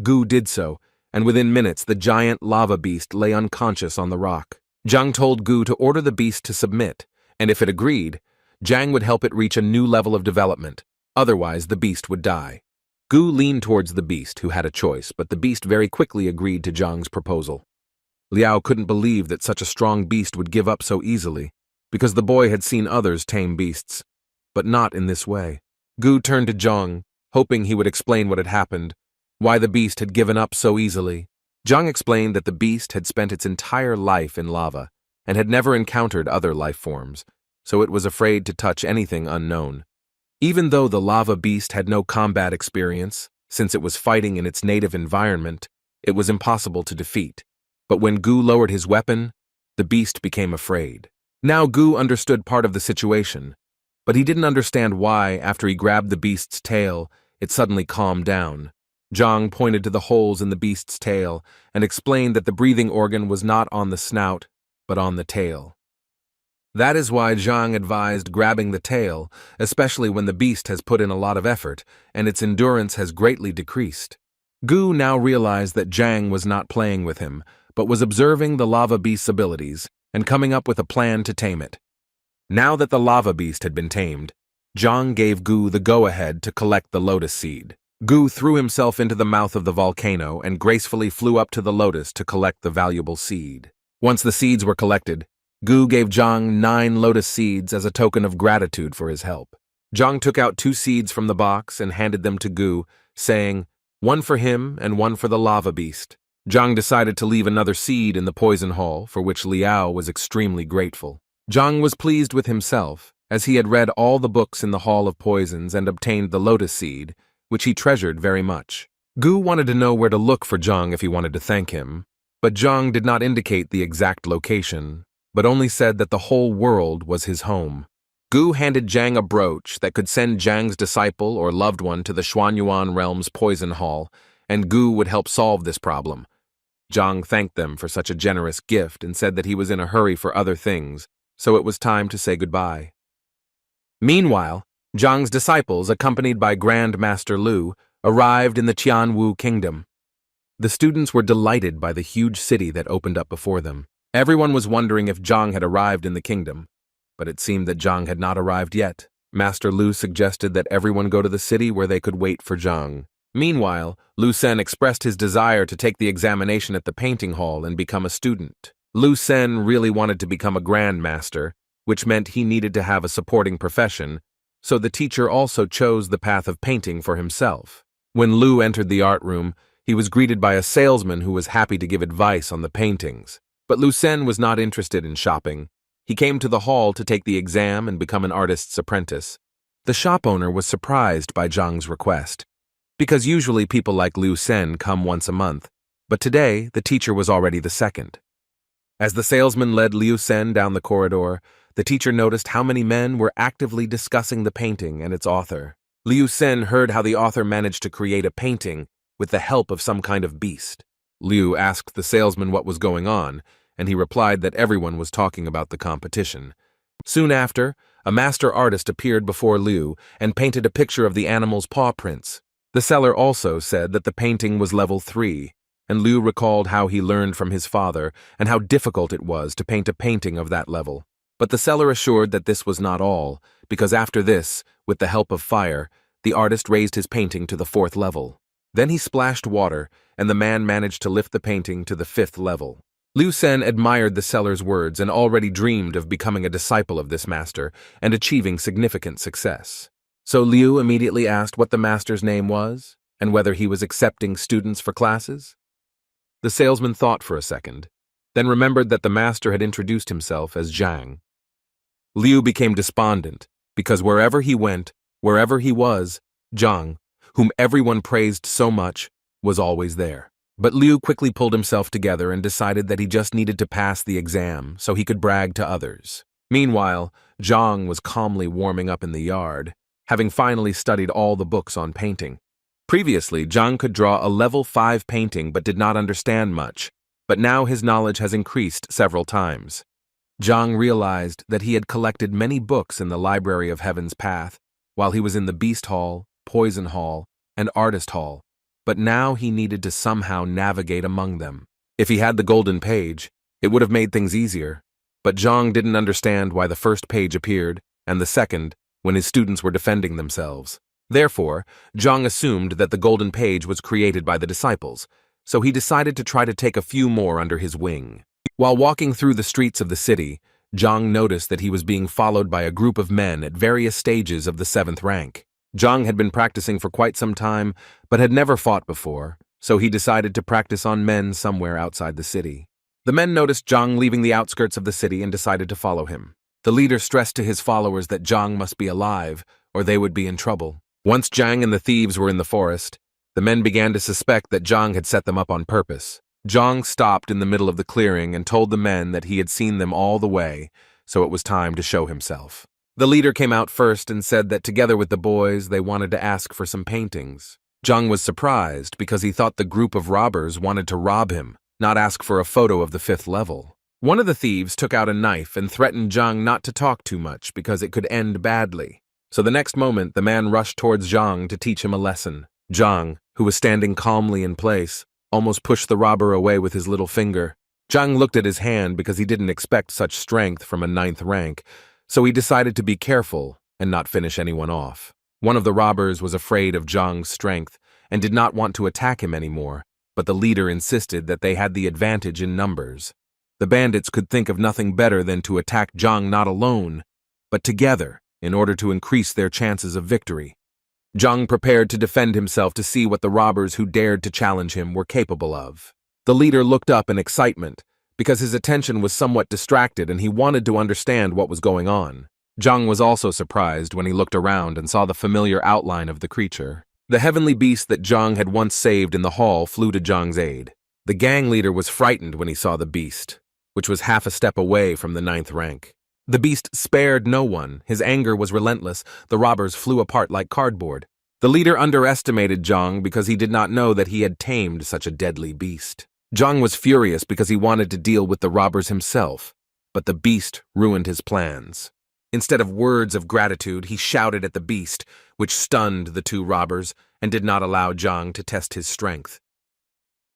Gu did so, and within minutes the giant lava beast lay unconscious on the rock. Zhang told Gu to order the beast to submit, and if it agreed, Zhang would help it reach a new level of development. Otherwise, the beast would die. Gu leaned towards the beast, who had a choice, but the beast very quickly agreed to Zhang's proposal. Liao couldn't believe that such a strong beast would give up so easily, because the boy had seen others tame beasts, but not in this way. Gu turned to Zhang, hoping he would explain what had happened, why the beast had given up so easily. Zhang explained that the beast had spent its entire life in lava and had never encountered other life forms, so it was afraid to touch anything unknown. Even though the lava beast had no combat experience, since it was fighting in its native environment, it was impossible to defeat. But when Gu lowered his weapon, the beast became afraid. Now Gu understood part of the situation, but he didn't understand why, after he grabbed the beast's tail, it suddenly calmed down. Zhang pointed to the holes in the beast's tail and explained that the breathing organ was not on the snout, but on the tail. That is why Zhang advised grabbing the tail, especially when the beast has put in a lot of effort and its endurance has greatly decreased. Gu now realized that Zhang was not playing with him, but was observing the lava beast's abilities and coming up with a plan to tame it. Now that the lava beast had been tamed, Zhang gave Gu the go-ahead to collect the lotus seed. Gu threw himself into the mouth of the volcano and gracefully flew up to the lotus to collect the valuable seed. Once the seeds were collected, Gu gave Zhang 9 lotus seeds as a token of gratitude for his help. Zhang took out 2 seeds from the box and handed them to Gu, saying, "One for him and one for the lava beast." Zhang decided to leave another seed in the poison hall, for which Liao was extremely grateful. Zhang was pleased with himself, as he had read all the books in the Hall of Poisons and obtained the lotus seed, which he treasured very much. Gu wanted to know where to look for Zhang if he wanted to thank him, but Zhang did not indicate the exact location, but only said that the whole world was his home. Gu handed Zhang a brooch that could send Zhang's disciple or loved one to the Xuanyuan realm's poison hall, and Gu would help solve this problem. Zhang thanked them for such a generous gift and said that he was in a hurry for other things, so it was time to say goodbye. Meanwhile, Zhang's disciples, accompanied by Grand Master Lu, arrived in the Qianwu kingdom. The students were delighted by the huge city that opened up before them. Everyone was wondering if Zhang had arrived in the kingdom, but it seemed that Zhang had not arrived yet. Master Lu suggested that everyone go to the city where they could wait for Zhang. Meanwhile, Lu Sen expressed his desire to take the examination at the painting hall and become a student. Lu Sen really wanted to become a Grand Master, which meant he needed to have a supporting profession, so the teacher also chose the path of painting for himself. When Lu entered the art room, he was greeted by a salesman who was happy to give advice on the paintings. But Lu Sen was not interested in shopping. He came to the hall to take the exam and become an artist's apprentice. The shop owner was surprised by Zhang's request, because usually people like Lu Sen come once a month, but today the teacher was already the second. As the salesman led Liu Sen down the corridor, the teacher noticed how many men were actively discussing the painting and its author. Liu Sen heard how the author managed to create a painting with the help of some kind of beast. Liu asked the salesman what was going on, and he replied that everyone was talking about the competition. Soon after, a master artist appeared before Liu and painted a picture of the animal's paw prints. The seller also said that the painting was level 3, and Liu recalled how he learned from his father and how difficult it was to paint a painting of that level. But the seller assured that this was not all, because after this, with the help of fire, the artist raised his painting to the 4th level. Then he splashed water, and the man managed to lift the painting to the 5th level. Liu Sen admired the seller's words and already dreamed of becoming a disciple of this master and achieving significant success. So Liu immediately asked what the master's name was and whether he was accepting students for classes. The salesman thought for a second, then remembered that the master had introduced himself as Zhang. Liu became despondent because wherever he went, wherever he was, Zhang, whom everyone praised so much, was always there. But Liu quickly pulled himself together and decided that he just needed to pass the exam so he could brag to others. Meanwhile, Zhang was calmly warming up in the yard, having finally studied all the books on painting. Previously, Zhang could draw a level 5 painting but did not understand much, but now his knowledge has increased several times. Zhang realized that he had collected many books in the Library of Heaven's Path, while he was in the Beast Hall, Poison Hall, and Artist Hall, but now he needed to somehow navigate among them. If he had the golden page, it would have made things easier, but Zhang didn't understand why the first page appeared, and the second, when his students were defending themselves. Therefore, Zhang assumed that the golden page was created by the disciples, so he decided to try to take a few more under his wing. While walking through the streets of the city, Zhang noticed that he was being followed by a group of men at various stages of the 7th rank. Zhang had been practicing for quite some time, but had never fought before, so he decided to practice on men somewhere outside the city. The men noticed Zhang leaving the outskirts of the city and decided to follow him. The leader stressed to his followers that Zhang must be alive, or they would be in trouble. Once Zhang and the thieves were in the forest, the men began to suspect that Zhang had set them up on purpose. Zhang stopped in the middle of the clearing and told the men that he had seen them all the way, so it was time to show himself. The leader came out first and said that together with the boys, they wanted to ask for some paintings. Jung was surprised because he thought the group of robbers wanted to rob him, not ask for a photo of the 5th level. One of the thieves took out a knife and threatened Jung not to talk too much because it could end badly. So the next moment, the man rushed towards Jung to teach him a lesson. Jung, who was standing calmly in place, almost pushed the robber away with his little finger. Jung looked at his hand because he didn't expect such strength from a 9th rank, so he decided to be careful and not finish anyone off. One of the robbers was afraid of Jung's strength and did not want to attack him anymore, but the leader insisted that they had the advantage in numbers. The bandits could think of nothing better than to attack Jung not alone, but together, in order to increase their chances of victory. Jung prepared to defend himself to see what the robbers who dared to challenge him were capable of. The leader looked up in excitement, because his attention was somewhat distracted and he wanted to understand what was going on. Jung was also surprised when he looked around and saw the familiar outline of the creature. The heavenly beast that Jung had once saved in the hall flew to Jung's aid. The gang leader was frightened when he saw the beast, which was half a step away from the 9th rank. The beast spared no one. His anger was relentless. The robbers flew apart like cardboard. The leader underestimated Jung because he did not know that he had tamed such a deadly beast. Jung was furious because he wanted to deal with the robbers himself, but the beast ruined his plans. Instead of words of gratitude, he shouted at the beast, which stunned the 2 robbers and did not allow Jung to test his strength.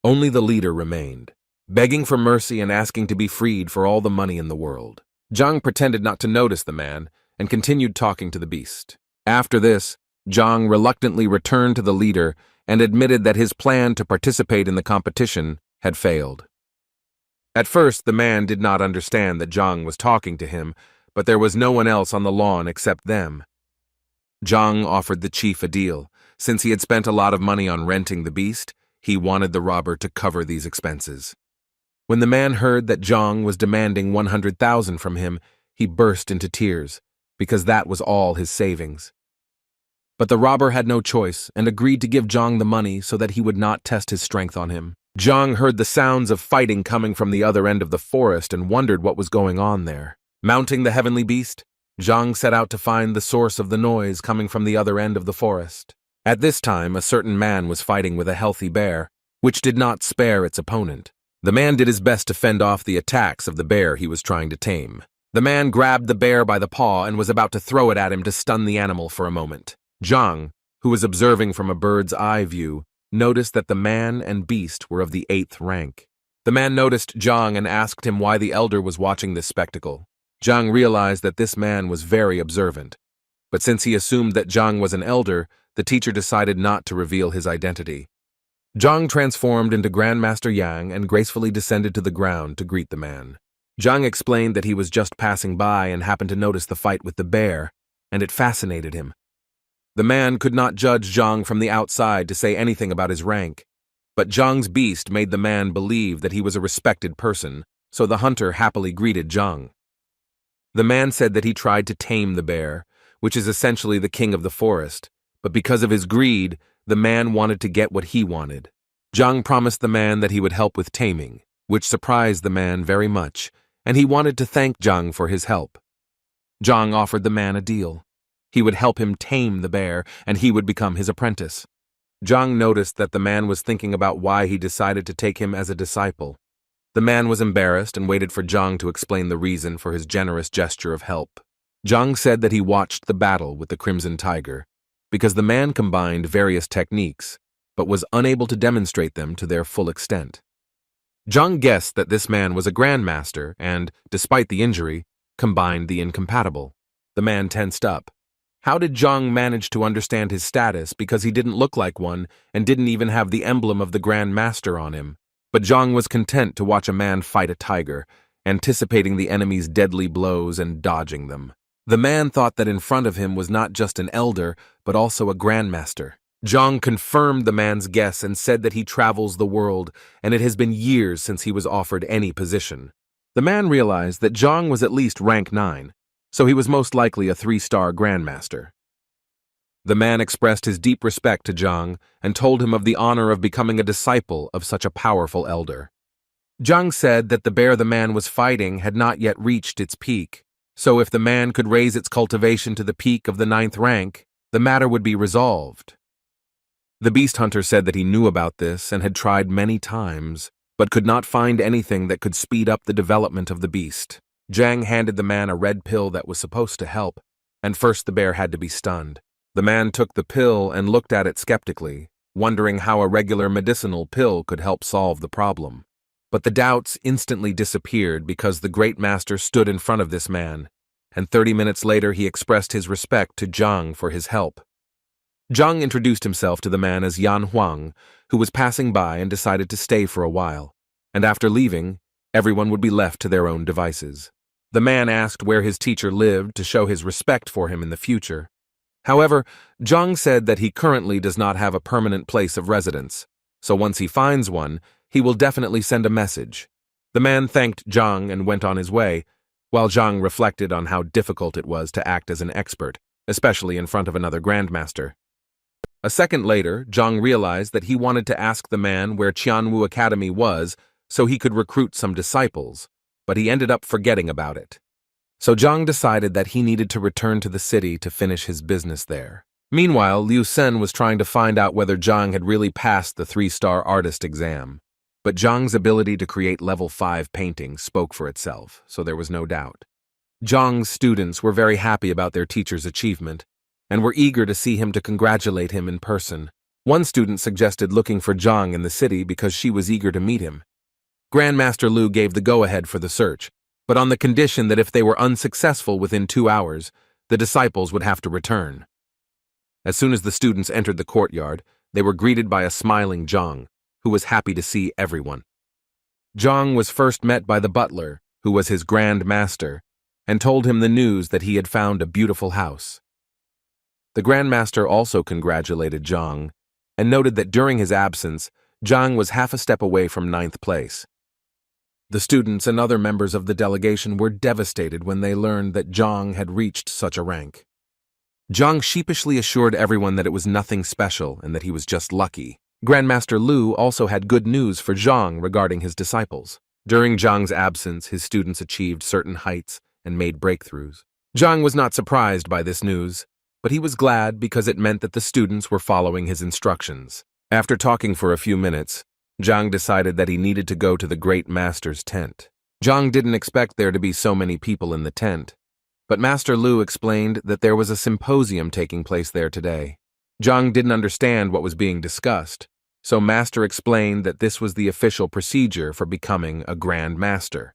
Only the leader remained, begging for mercy and asking to be freed for all the money in the world. Jung pretended not to notice the man and continued talking to the beast. After this, Jung reluctantly returned to the leader and admitted that his plan to participate in the competition had failed. At first, the man did not understand that Jung was talking to him, but there was no one else on the lawn except them. Jung offered the chief a deal. Since he had spent a lot of money on renting the beast, he wanted the robber to cover these expenses. When the man heard that Jung was demanding 100,000 from him, he burst into tears, because that was all his savings. But the robber had no choice and agreed to give Jung the money so that he would not test his strength on him. Jung heard the sounds of fighting coming from the other end of the forest and wondered what was going on there. Mounting the heavenly beast, Jung set out to find the source of the noise coming from the other end of the forest. At this time, a certain man was fighting with a healthy bear, which did not spare its opponent. The man did his best to fend off the attacks of the bear he was trying to tame. The man grabbed the bear by the paw and was about to throw it at him to stun the animal for a moment. Jung, who was observing from a bird's eye view, noticed that the man and beast were of the 8th rank. The man noticed Jung and asked him why the elder was watching this spectacle. Jung realized that this man was very observant, but since he assumed that Jung was an elder, the teacher decided not to reveal his identity. Jung transformed into Grandmaster Yang and gracefully descended to the ground to greet the man. Jung explained that he was just passing by and happened to notice the fight with the bear, and it fascinated him. The man could not judge Jung from the outside to say anything about his rank, but Jung's beast made the man believe that he was a respected person, so the hunter happily greeted Jung. The man said that he tried to tame the bear, which is essentially the king of the forest, but because of his greed, the man wanted to get what he wanted. Jung promised the man that he would help with taming, which surprised the man very much, and he wanted to thank Jung for his help. Jung offered the man a deal. He would help him tame the bear, and he would become his apprentice. Jung noticed that the man was thinking about why he decided to take him as a disciple. The man was embarrassed and waited for Jung to explain the reason for his generous gesture of help. Jung said that he watched the battle with the Crimson Tiger, because the man combined various techniques, but was unable to demonstrate them to their full extent. Jung guessed that this man was a grandmaster and, despite the injury, combined the incompatible. The man tensed up. How did Jung manage to understand his status because he didn't look like one and didn't even have the emblem of the Grand Master on him? But Jung was content to watch a man fight a tiger, anticipating the enemy's deadly blows and dodging them. The man thought that in front of him was not just an elder, but also a grandmaster. Jung confirmed the man's guess and said that he travels the world, and it has been years since he was offered any position. The man realized that Jung was at least rank 9, so he was most likely a 3-star grandmaster. The man expressed his deep respect to Jung and told him of the honor of becoming a disciple of such a powerful elder. Jung said that the bear the man was fighting had not yet reached its peak, So if the man could raise its cultivation to the peak of the 9th rank, the matter would be resolved. The beast hunter said that he knew about this and had tried many times, but could not find anything that could speed up the development of the beast. Jang handed the man a red pill that was supposed to help, and first the bear had to be stunned. The man took the pill and looked at it skeptically, wondering how a regular medicinal pill could help solve the problem. But the doubts instantly disappeared because the great master stood in front of this man, and 30 minutes later he expressed his respect to Zhang for his help. Zhang introduced himself to the man as Yan Huang, who was passing by and decided to stay for a while, and after leaving, everyone would be left to their own devices. The man asked where his teacher lived to show his respect for him in the future. However, Zhang said that he currently does not have a permanent place of residence, so once he finds one, he will definitely send a message. The man thanked Zhang and went on his way, while Zhang reflected on how difficult it was to act as an expert, especially in front of another grandmaster. A second later, Zhang realized that he wanted to ask the man where Qianwu Academy was so he could recruit some disciples, but he ended up forgetting about it. So Zhang decided that he needed to return to the city to finish his business there. Meanwhile, Liu Sen was trying to find out whether Zhang had really passed the 3-star artist exam. But Zhang's ability to create level 5 paintings spoke for itself, so there was no doubt. Zhang's students were very happy about their teacher's achievement, and were eager to see him to congratulate him in person. One student suggested looking for Zhang in the city because she was eager to meet him. Grandmaster Lu gave the go-ahead for the search, but on the condition that if they were unsuccessful within 2 hours, the disciples would have to return. As soon as the students entered the courtyard, they were greeted by a smiling Zhang, who was happy to see everyone. Zhang was first met by the butler, who was his grand master, and told him the news that he had found a beautiful house. The Grand Master also congratulated Zhang, and noted that during his absence, Zhang was half a step away from 9th place. The students and other members of the delegation were devastated when they learned that Zhang had reached such a rank. Zhang sheepishly assured everyone that it was nothing special and that he was just lucky. Grandmaster Lu also had good news for Zhang regarding his disciples. During Zhang's absence, his students achieved certain heights and made breakthroughs. Zhang was not surprised by this news, but he was glad because it meant that the students were following his instructions. After talking for a few minutes, Zhang decided that he needed to go to the Great Master's tent. Zhang didn't expect there to be so many people in the tent, but Master Lu explained that there was a symposium taking place there today. Zhang didn't understand what was being discussed, so Master explained that this was the official procedure for becoming a Grand Master.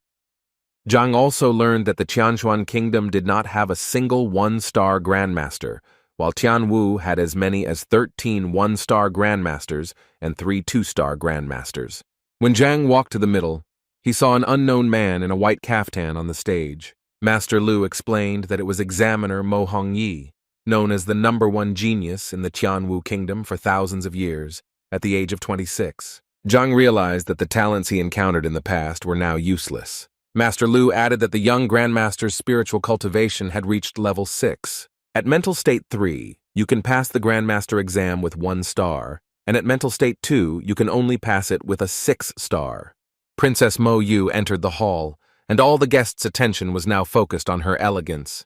Zhang also learned that the Qianshuan Kingdom did not have a single 1-star Grandmaster, while Tianwu had as many as 13 1-star Grandmasters and 3 2-star Grandmasters. When Zhang walked to the middle, he saw an unknown man in a white caftan on the stage. Master Lu explained that it was examiner Mo Hongyi, known as the #1 genius in the Tianwu Kingdom for thousands of years, at the age of 26. Zhang realized that the talents he encountered in the past were now useless. Master Lu added that the young Grandmaster's spiritual cultivation had reached level 6. At Mental State 3, you can pass the Grandmaster exam with 1 star, and at Mental State 2, you can only pass it with a 6 star. Princess Mo Yu entered the hall, and all the guests' attention was now focused on her elegance.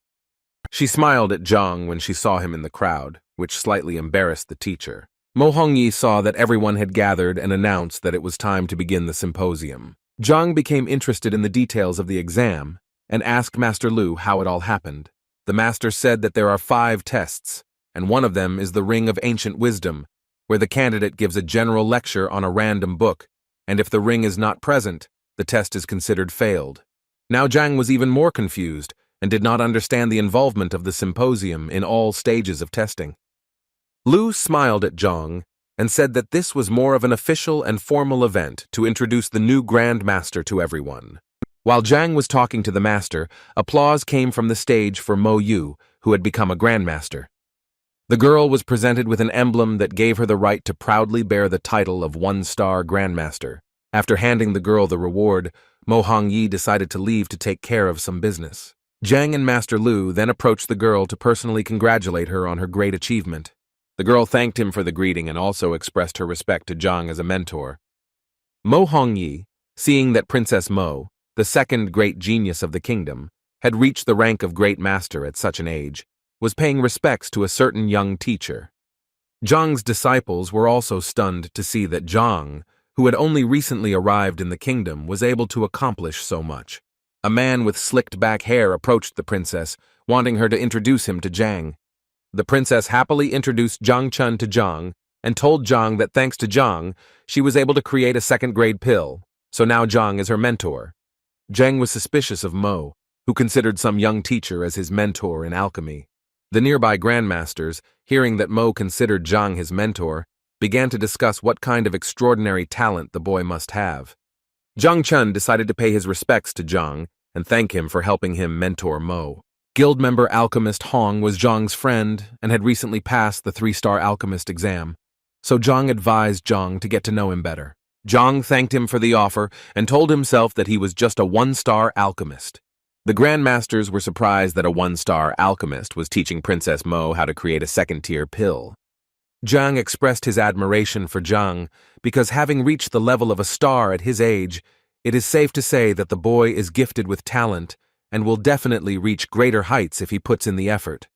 She smiled at Zhang when she saw him in the crowd, which slightly embarrassed the teacher. Mo Hongyi saw that everyone had gathered and announced that it was time to begin the symposium. Zhang became interested in the details of the exam and asked Master Lu how it all happened. The master said that there are 5 tests, and one of them is the Ring of Ancient Wisdom, where the candidate gives a general lecture on a random book, and if the ring is not present, the test is considered failed. Now Zhang was even more confused and did not understand the involvement of the symposium in all stages of testing. Lu smiled at Zhang and said that this was more of an official and formal event to introduce the new Grand Master to everyone. While Zhang was talking to the master, applause came from the stage for Mo Yu, who had become a Grandmaster. The girl was presented with an emblem that gave her the right to proudly bear the title of 1-star Grandmaster. After handing the girl the reward, Mo Hongyi decided to leave to take care of some business. Zhang and Master Lu then approached the girl to personally congratulate her on her great achievement. The girl thanked him for the greeting and also expressed her respect to Zhang as a mentor. Mo Hongyi, seeing that Princess Mo, the second great genius of the kingdom, had reached the rank of great master at such an age, was paying respects to a certain young teacher. Zhang's disciples were also stunned to see that Zhang, who had only recently arrived in the kingdom, was able to accomplish so much. A man with slicked back hair approached the princess, wanting her to introduce him to Zhang. The princess happily introduced Zhang Chun to Zhang and told Zhang that thanks to Zhang, she was able to create a second-grade pill, so now Zhang is her mentor. Zhang was suspicious of Mo, who considered some young teacher as his mentor in alchemy. The nearby grandmasters, hearing that Mo considered Zhang his mentor, began to discuss what kind of extraordinary talent the boy must have. Zhang Chun decided to pay his respects to Zhang and thank him for helping him mentor Mo. Guild member alchemist Hong was Zhang's friend and had recently passed the 3-star alchemist exam, so Zhang advised Zhang to get to know him better. Zhang thanked him for the offer and told himself that he was just a 1-star alchemist. The grandmasters were surprised that a 1-star alchemist was teaching Princess Mo how to create a second-tier pill. Zhang expressed his admiration for Zhang because, having reached the level of a star at his age, it is safe to say that the boy is gifted with talent and will definitely reach greater heights if he puts in the effort.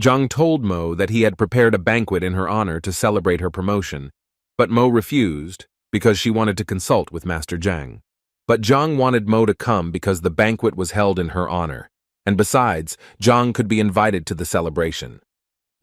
Zhang told Mo that he had prepared a banquet in her honor to celebrate her promotion, but Mo refused because she wanted to consult with Master Zhang. But Zhang wanted Mo to come because the banquet was held in her honor, and besides, Zhang could be invited to the celebration.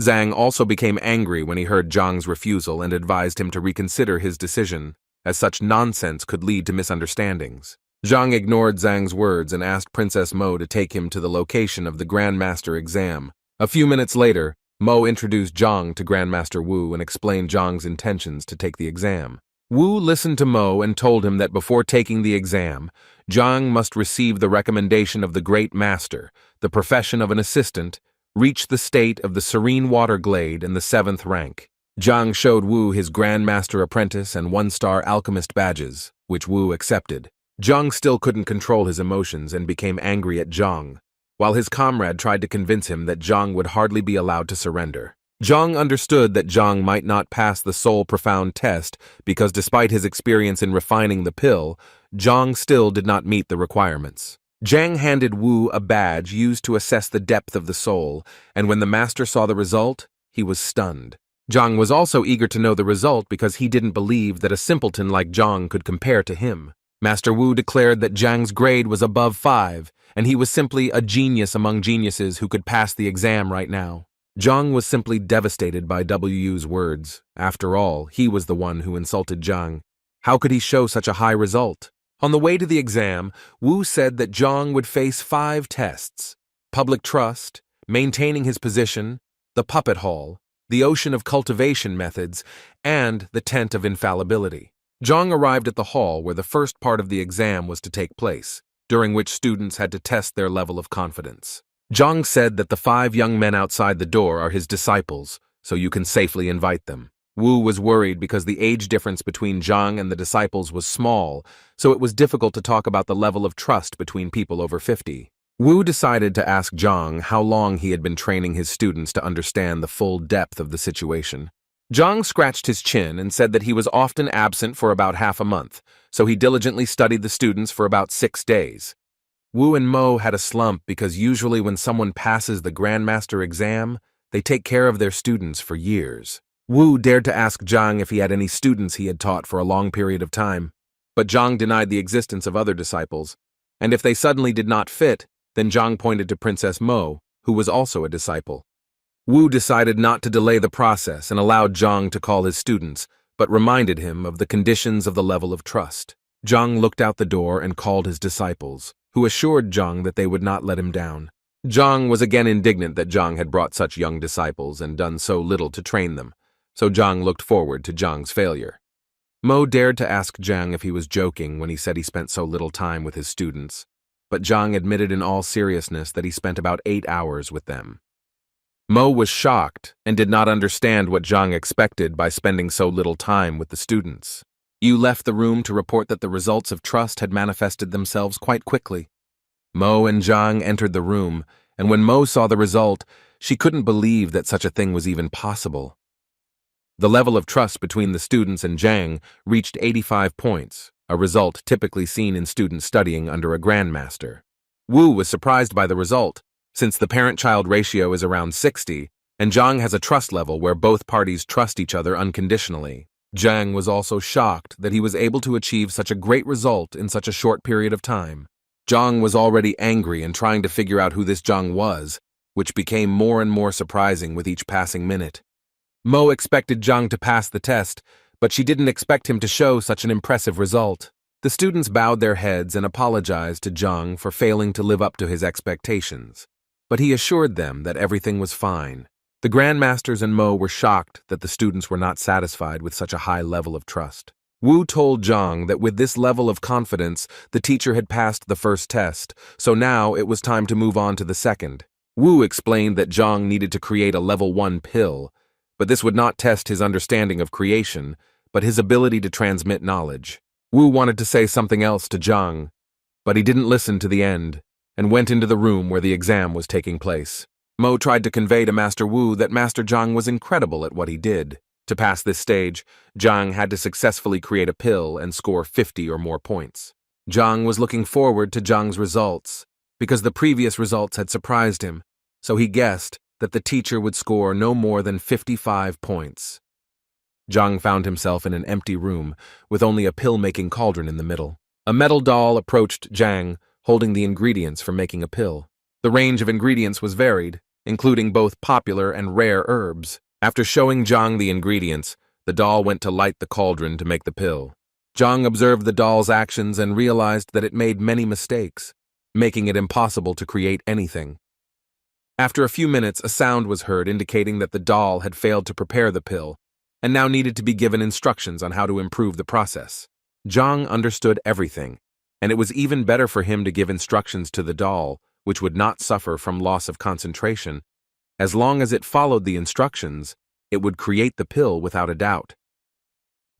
Zhang also became angry when he heard Zhang's refusal and advised him to reconsider his decision, as such nonsense could lead to misunderstandings. Zhang ignored Zhang's words and asked Princess Mo to take him to the location of the Grandmaster exam. A few minutes later, Mo introduced Zhang to Grandmaster Wu and explained Zhang's intentions to take the exam. Wu listened to Mo and told him that before taking the exam, Zhang must receive the recommendation of the Great Master, the profession of an assistant, reach the state of the Serene Water Glade in the 7th rank. Zhang showed Wu his Grandmaster Apprentice and 1-star Alchemist badges, which Wu accepted. Zhang still couldn't control his emotions and became angry at Zhang, while his comrade tried to convince him that Zhang would hardly be allowed to surrender. Zhang understood that Zhang might not pass the Soul Profound test because despite his experience in refining the pill, Zhang still did not meet the requirements. Zhang handed Wu a badge used to assess the depth of the soul, and when the master saw the result, he was stunned. Zhang was also eager to know the result because he didn't believe that a simpleton like Zhang could compare to him. Master Wu declared that Zhang's grade was above 5, and he was simply a genius among geniuses who could pass the exam right now. Zhang was simply devastated by Wu's words. After all, he was the one who insulted Zhang. How could he show such a high result? On the way to the exam, Wu said that Zhang would face 5 tests: public trust, maintaining his position, the puppet hall, the ocean of cultivation methods, and the tent of infallibility. Zhang arrived at the hall where the first part of the exam was to take place, during which students had to test their level of confidence. Zhang said that the 5 young men outside the door are his disciples, so you can safely invite them. Wu was worried because the age difference between Zhang and the disciples was small, so it was difficult to talk about the level of trust between people over 50. Wu decided to ask Zhang how long he had been training his students to understand the full depth of the situation. Zhang scratched his chin and said that he was often absent for about half a month, so he diligently studied the students for about 6 days. Wu and Mo had a slump because usually when someone passes the Grandmaster exam, they take care of their students for years. Wu dared to ask Zhang if he had any students he had taught for a long period of time, but Zhang denied the existence of other disciples, and if they suddenly did not fit, then Zhang pointed to Princess Mo, who was also a disciple. Wu decided not to delay the process and allowed Zhang to call his students, but reminded him of the conditions of the level of trust. Zhang looked out the door and called his disciples, who assured Zhang that they would not let him down. Zhang was again indignant that Zhang had brought such young disciples and done so little to train them, so Zhang looked forward to Zhang's failure. Mo dared to ask Zhang if he was joking when he said he spent so little time with his students, but Zhang admitted in all seriousness that he spent about 8 hours with them. Mo was shocked and did not understand what Zhang expected by spending so little time with the students. Yu left the room to report that the results of trust had manifested themselves quite quickly. Mo and Zhang entered the room, and when Mo saw the result, she couldn't believe that such a thing was even possible. The level of trust between the students and Zhang reached 85 points, a result typically seen in students studying under a grandmaster. Wu was surprised by the result, since the parent-child ratio is around 60, and Zhang has a trust level where both parties trust each other unconditionally. Zhang was also shocked that he was able to achieve such a great result in such a short period of time. Zhang was already angry and trying to figure out who this Zhang was, which became more and more surprising with each passing minute. Mo expected Zhang to pass the test, but she didn't expect him to show such an impressive result. The students bowed their heads and apologized to Zhang for failing to live up to his expectations, but he assured them that everything was fine. The Grandmasters and Mo were shocked that the students were not satisfied with such a high level of trust. Wu told Zhang that with this level of confidence, the teacher had passed the first test, so now it was time to move on to the second. Wu explained that Zhang needed to create a level 1 pill, but this would not test his understanding of creation, but his ability to transmit knowledge. Wu wanted to say something else to Zhang, but he didn't listen to the end, and went into the room where the exam was taking place. Mo tried to convey to Master Wu that Master Zhang was incredible at what he did. To pass this stage, Zhang had to successfully create a pill and score 50 or more points. Zhang was looking forward to Zhang's results, because the previous results had surprised him, so he guessed that the teacher would score no more than 55 points. Zhang found himself in an empty room, with only a pill-making cauldron in the middle. A metal doll approached Zhang, holding the ingredients for making a pill. The range of ingredients was varied, including both popular and rare herbs. After showing Zhang the ingredients, the doll went to light the cauldron to make the pill. Zhang observed the doll's actions and realized that it made many mistakes, making it impossible to create anything. After a few minutes, a sound was heard indicating that the doll had failed to prepare the pill, and now needed to be given instructions on how to improve the process. Zhang understood everything, and it was even better for him to give instructions to the doll, which would not suffer from loss of concentration. As long as it followed the instructions, it would create the pill without a doubt.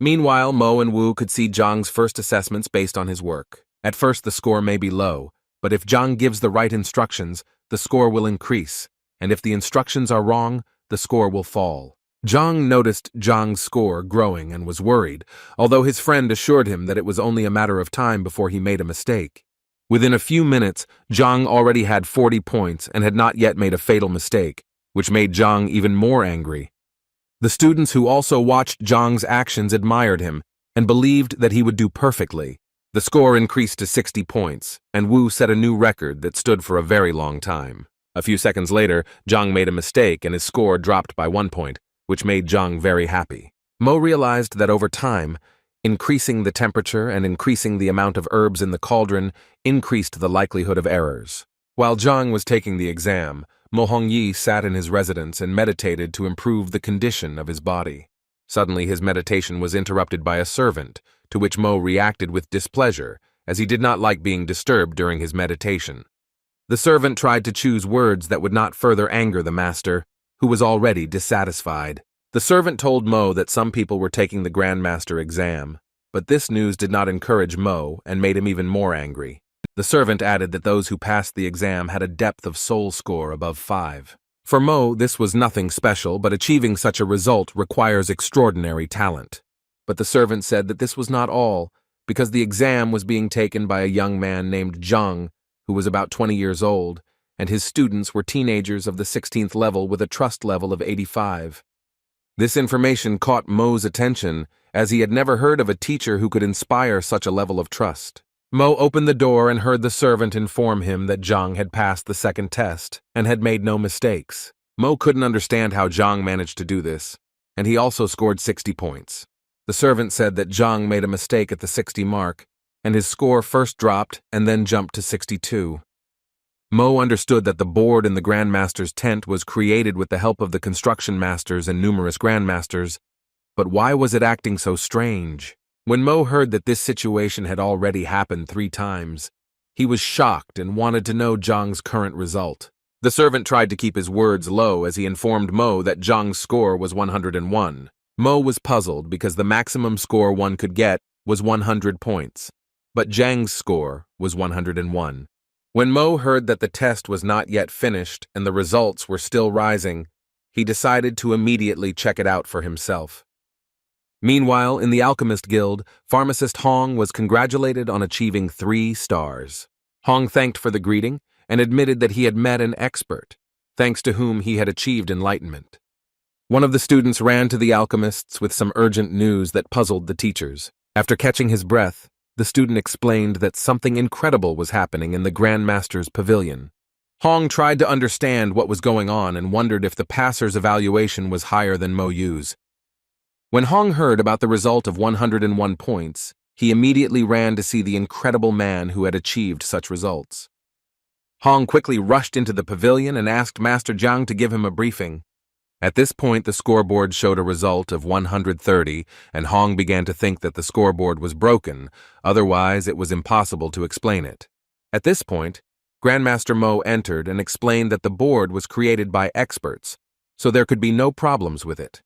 Meanwhile, Mo and Wu could see Zhang's first assessments based on his work. At first, the score may be low, but if Zhang gives the right instructions, the score will increase, and if the instructions are wrong, the score will fall. Zhang noticed Zhang's score growing and was worried, although his friend assured him that it was only a matter of time before he made a mistake. Within a few minutes, Zhang already had 40 points and had not yet made a fatal mistake, which made Zhang even more angry. The students who also watched Zhang's actions admired him and believed that he would do perfectly. The score increased to 60 points, and Wu set a new record that stood for a very long time. A few seconds later, Zhang made a mistake and his score dropped by 1 point, which made Zhang very happy. Mo realized that over time, increasing the temperature and increasing the amount of herbs in the cauldron increased the likelihood of errors. While Zhang was taking the exam, Mo Hongyi sat in his residence and meditated to improve the condition of his body. Suddenly his meditation was interrupted by a servant, to which Mo reacted with displeasure, as he did not like being disturbed during his meditation. The servant tried to choose words that would not further anger the master, who was already dissatisfied. The servant told Mo that some people were taking the Grandmaster exam, but this news did not encourage Mo and made him even more angry. The servant added that those who passed the exam had a depth of soul score above 5. For Mo, this was nothing special, but achieving such a result requires extraordinary talent. But the servant said that this was not all, because the exam was being taken by a young man named Zhang, who was about 20 years old, and his students were teenagers of the 16th level with a trust level of 85. This information caught Mo's attention, as he had never heard of a teacher who could inspire such a level of trust. Mo opened the door and heard the servant inform him that Zhang had passed the second test and had made no mistakes. Mo couldn't understand how Zhang managed to do this, and he also scored 60 points. The servant said that Zhang made a mistake at the 60 mark, and his score first dropped and then jumped to 62. Mo understood that the board in the Grandmaster's tent was created with the help of the construction masters and numerous Grandmasters, but why was it acting so strange? When Mo heard that this situation had already happened 3 times, he was shocked and wanted to know Zhang's current result. The servant tried to keep his words low as he informed Mo that Zhang's score was 101. Mo was puzzled because the maximum score one could get was 100 points, but Zhang's score was 101. When Mo heard that the test was not yet finished and the results were still rising, he decided to immediately check it out for himself. Meanwhile, in the Alchemist Guild, Pharmacist Hong was congratulated on achieving 3 stars. Hong thanked for the greeting and admitted that he had met an expert, thanks to whom he had achieved enlightenment. One of the students ran to the alchemists with some urgent news that puzzled the teachers. After catching his breath, the student explained that something incredible was happening in the Grand Master's pavilion. Hong tried to understand what was going on and wondered if the passer's evaluation was higher than Mo Yu's. When Hong heard about the result of 101 points, he immediately ran to see the incredible man who had achieved such results. Hong quickly rushed into the pavilion and asked Master Jiang to give him a briefing. At this point, the scoreboard showed a result of 130, and Hong began to think that the scoreboard was broken, otherwise it was impossible to explain it. At this point, Grandmaster Mo entered and explained that the board was created by experts, so there could be no problems with it.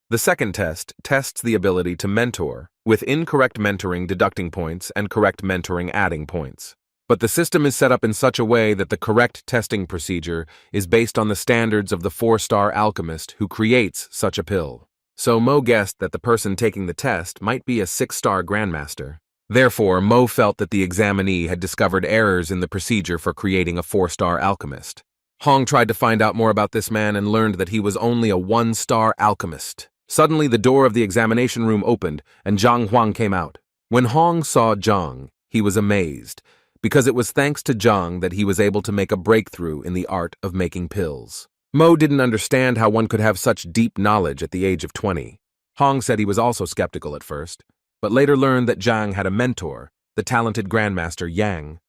The second test tests the ability to mentor, with incorrect mentoring deducting points and correct mentoring adding points. But the system is set up in such a way that the correct testing procedure is based on the standards of the 4-star alchemist who creates such a pill. So Mo guessed that the person taking the test might be a 6-star grandmaster. Therefore, Mo felt that the examinee had discovered errors in the procedure for creating a 4-star alchemist. Hong tried to find out more about this man and learned that he was only a 1-star alchemist. Suddenly, the door of the examination room opened, and Zhang Huang came out. When Hong saw Zhang, he was amazed, because it was thanks to Zhang that he was able to make a breakthrough in the art of making pills. Mo didn't understand how one could have such deep knowledge at the age of 20. Hong said he was also skeptical at first, but later learned that Zhang had a mentor, the talented Grandmaster Yang.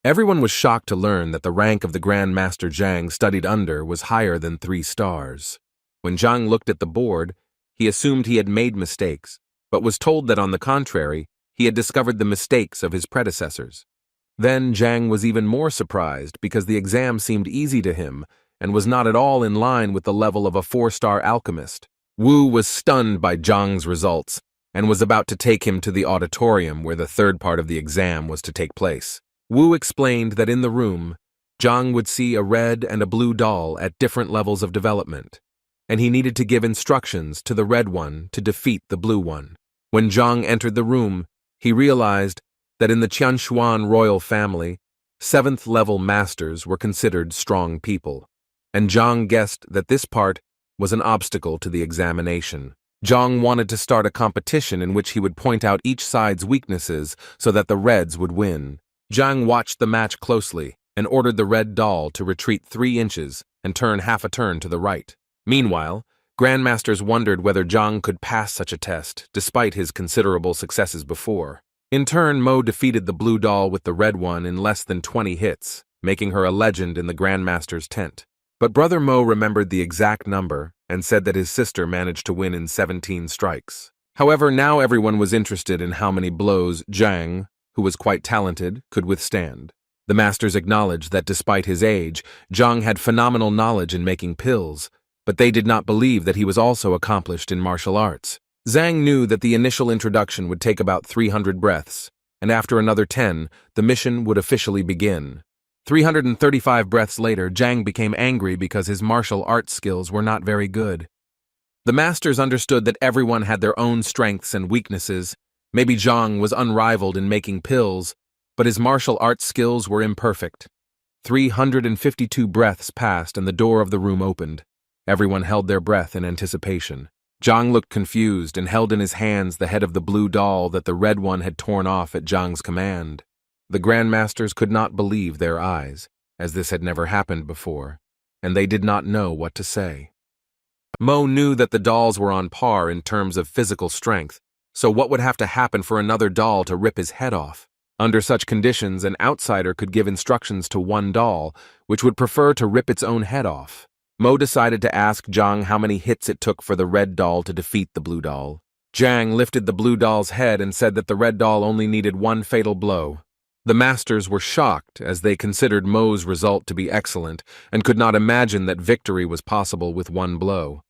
Everyone was shocked to learn that the rank of the Grandmaster Zhang studied under was higher than 3 stars. When Zhang looked at the board, he assumed he had made mistakes, but was told that on the contrary, he had discovered the mistakes of his predecessors. Then Zhang was even more surprised because the exam seemed easy to him and was not at all in line with the level of a 4-star alchemist. Wu was stunned by Zhang's results and was about to take him to the auditorium where the third part of the exam was to take place. Wu explained that in the room, Zhang would see a red and a blue doll at different levels of development, and he needed to give instructions to the red one to defeat the blue one. When Zhang entered the room, he realized that in the Qianshuan royal family, 7th-level masters were considered strong people, and Zhang guessed that this part was an obstacle to the examination. Zhang wanted to start a competition in which he would point out each side's weaknesses so that the Reds would win. Zhang watched the match closely and ordered the red doll to retreat 3 inches and turn half a turn to the right. Meanwhile, Grandmasters wondered whether Zhang could pass such a test, despite his considerable successes before. In turn, Mo defeated the blue doll with the red one in less than 20 hits, making her a legend in the Grandmaster's tent. But Brother Mo remembered the exact number and said that his sister managed to win in 17 strikes. However, now everyone was interested in how many blows Zhang, who was quite talented, could withstand. The masters acknowledged that despite his age, Zhang had phenomenal knowledge in making pills, but they did not believe that he was also accomplished in martial arts. Zhang knew that the initial introduction would take about 300 breaths, and after another 10, the mission would officially begin. 335 breaths later, Zhang became angry because his martial arts skills were not very good. The masters understood that everyone had their own strengths and weaknesses. Maybe Zhang was unrivaled in making pills, but his martial arts skills were imperfect. 352 breaths passed and the door of the room opened. Everyone held their breath in anticipation. Zhang looked confused and held in his hands the head of the blue doll that the red one had torn off at Zhang's command. The Grandmasters could not believe their eyes, as this had never happened before, and they did not know what to say. Mo knew that the dolls were on par in terms of physical strength, so what would have to happen for another doll to rip his head off? Under such conditions, an outsider could give instructions to one doll, which would prefer to rip its own head off. Mo decided to ask Zhang how many hits it took for the red doll to defeat the blue doll. Zhang lifted the blue doll's head and said that the red doll only needed 1 fatal blow. The masters were shocked as they considered Mo's result to be excellent and could not imagine that victory was possible with 1 blow.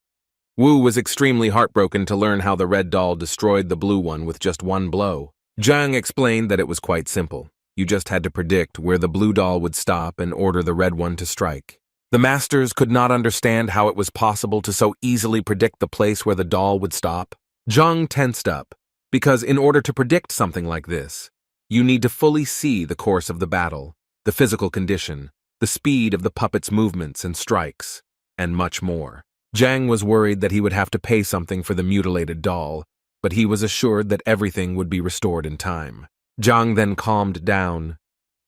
Wu was extremely heartbroken to learn how the red doll destroyed the blue one with just 1 blow. Zhang explained that it was quite simple. You just had to predict where the blue doll would stop and order the red one to strike. The masters could not understand how it was possible to so easily predict the place where the doll would stop. Zhang tensed up, because in order to predict something like this, you need to fully see the course of the battle. the physical condition, the speed of the puppet's movements and strikes, and much more. Zhang was worried that he would have to pay something for the mutilated doll, but he was assured that everything would be restored in time. Zhang then calmed down,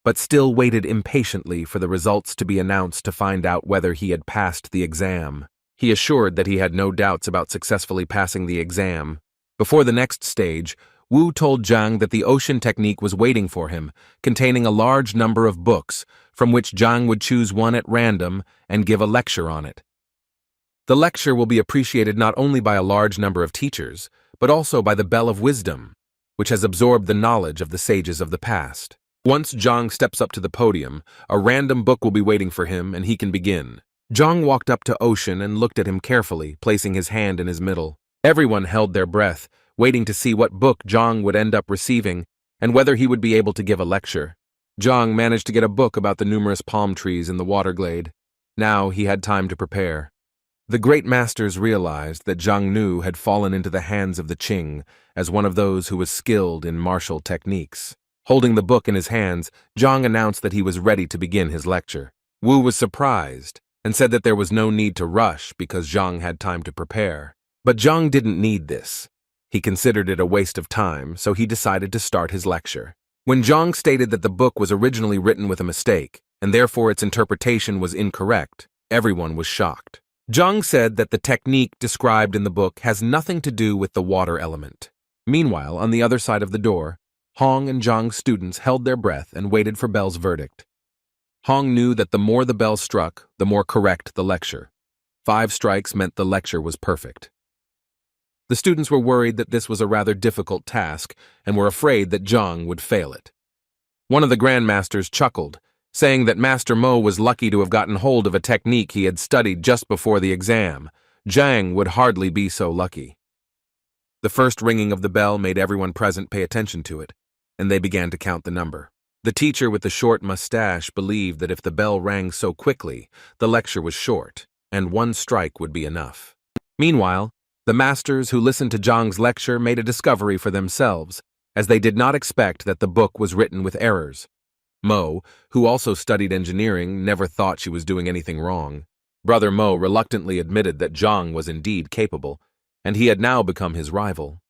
but still waited impatiently for the results to be announced to find out whether he had passed the exam. He assured that he had no doubts about successfully passing the exam. Before the next stage, Wu told Zhang that the ocean technique was waiting for him, containing a large number of books, from which Zhang would choose one at random and give a lecture on it. The lecture will be appreciated not only by a large number of teachers, but also by the Bell of Wisdom, which has absorbed the knowledge of the sages of the past. Once Zhang steps up to the podium, a random book will be waiting for him and he can begin. Zhang walked up to Ocean and looked at him carefully, placing his hand in his middle. Everyone held their breath, waiting to see what book Zhang would end up receiving and whether he would be able to give a lecture. Zhang managed to get a book about the numerous palm trees in the water glade. Now he had time to prepare. The great masters realized that Zhang Nu had fallen into the hands of the Qing as one of those who was skilled in martial techniques. Holding the book in his hands, Zhang announced that he was ready to begin his lecture. Wu was surprised and said that there was no need to rush because Zhang had time to prepare. But Zhang didn't need this. He considered it a waste of time, so he decided to start his lecture. When Zhang stated that the book was originally written with a mistake, and therefore its interpretation was incorrect, everyone was shocked. Zhang said that the technique described in the book has nothing to do with the water element. Meanwhile, on the other side of the door, Hong and Zhang's students held their breath and waited for Bell's verdict. Hong knew that the more the bell struck, the more correct the lecture. 5 strikes meant the lecture was perfect. The students were worried that this was a rather difficult task and were afraid that Zhang would fail it. One of the grandmasters chuckled, saying that Master Mo was lucky to have gotten hold of a technique he had studied just before the exam. Zhang would hardly be so lucky. The first ringing of the bell made everyone present pay attention to it, and they began to count the number. The teacher with the short mustache believed that if the bell rang so quickly, the lecture was short, and 1 strike would be enough. Meanwhile, the masters who listened to Zhang's lecture made a discovery for themselves, as they did not expect that the book was written with errors. Mo, who also studied engineering, never thought she was doing anything wrong. Brother Mo reluctantly admitted that Zhang was indeed capable, and he had now become his rival.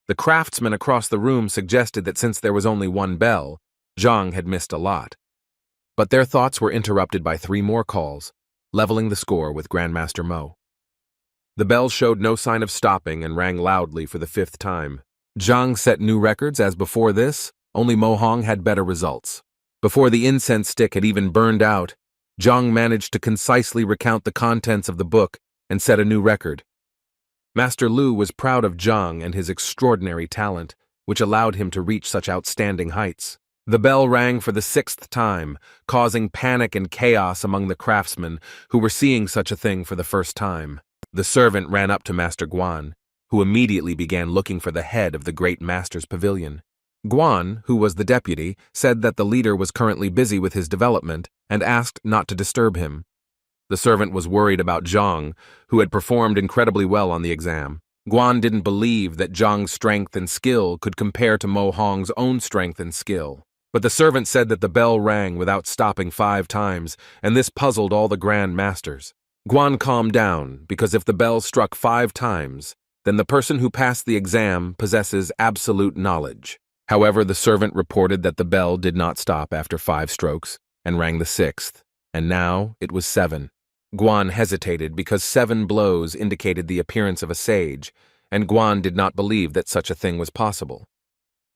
The craftsman across the room suggested that since there was only 1 bell, Zhang had missed a lot. But their thoughts were interrupted by 3 more calls, leveling the score with Grandmaster Mo. The bell showed no sign of stopping and rang loudly for the 5th time. Zhang set new records as before this, only Mo Hong had better results. Before the incense stick had even burned out, Zhang managed to concisely recount the contents of the book and set a new record. Master Lu was proud of Zhang and his extraordinary talent, which allowed him to reach such outstanding heights. The bell rang for the 6th time, causing panic and chaos among the craftsmen who were seeing such a thing for the first time. The servant ran up to Master Guan, who immediately began looking for the head of the great master's pavilion. Guan, who was the deputy, said that the leader was currently busy with his development and asked not to disturb him. The servant was worried about Zhang, who had performed incredibly well on the exam. Guan didn't believe that Zhang's strength and skill could compare to Mo Hong's own strength and skill. But the servant said that the bell rang without stopping 5 times, and this puzzled all the grand masters. Guan calmed down, because if the bell struck 5 times, then the person who passed the exam possesses absolute knowledge. However, the servant reported that the bell did not stop after 5 strokes, and rang the 6th, and now it was 7. Guan hesitated because 7 blows indicated the appearance of a sage, and Guan did not believe that such a thing was possible.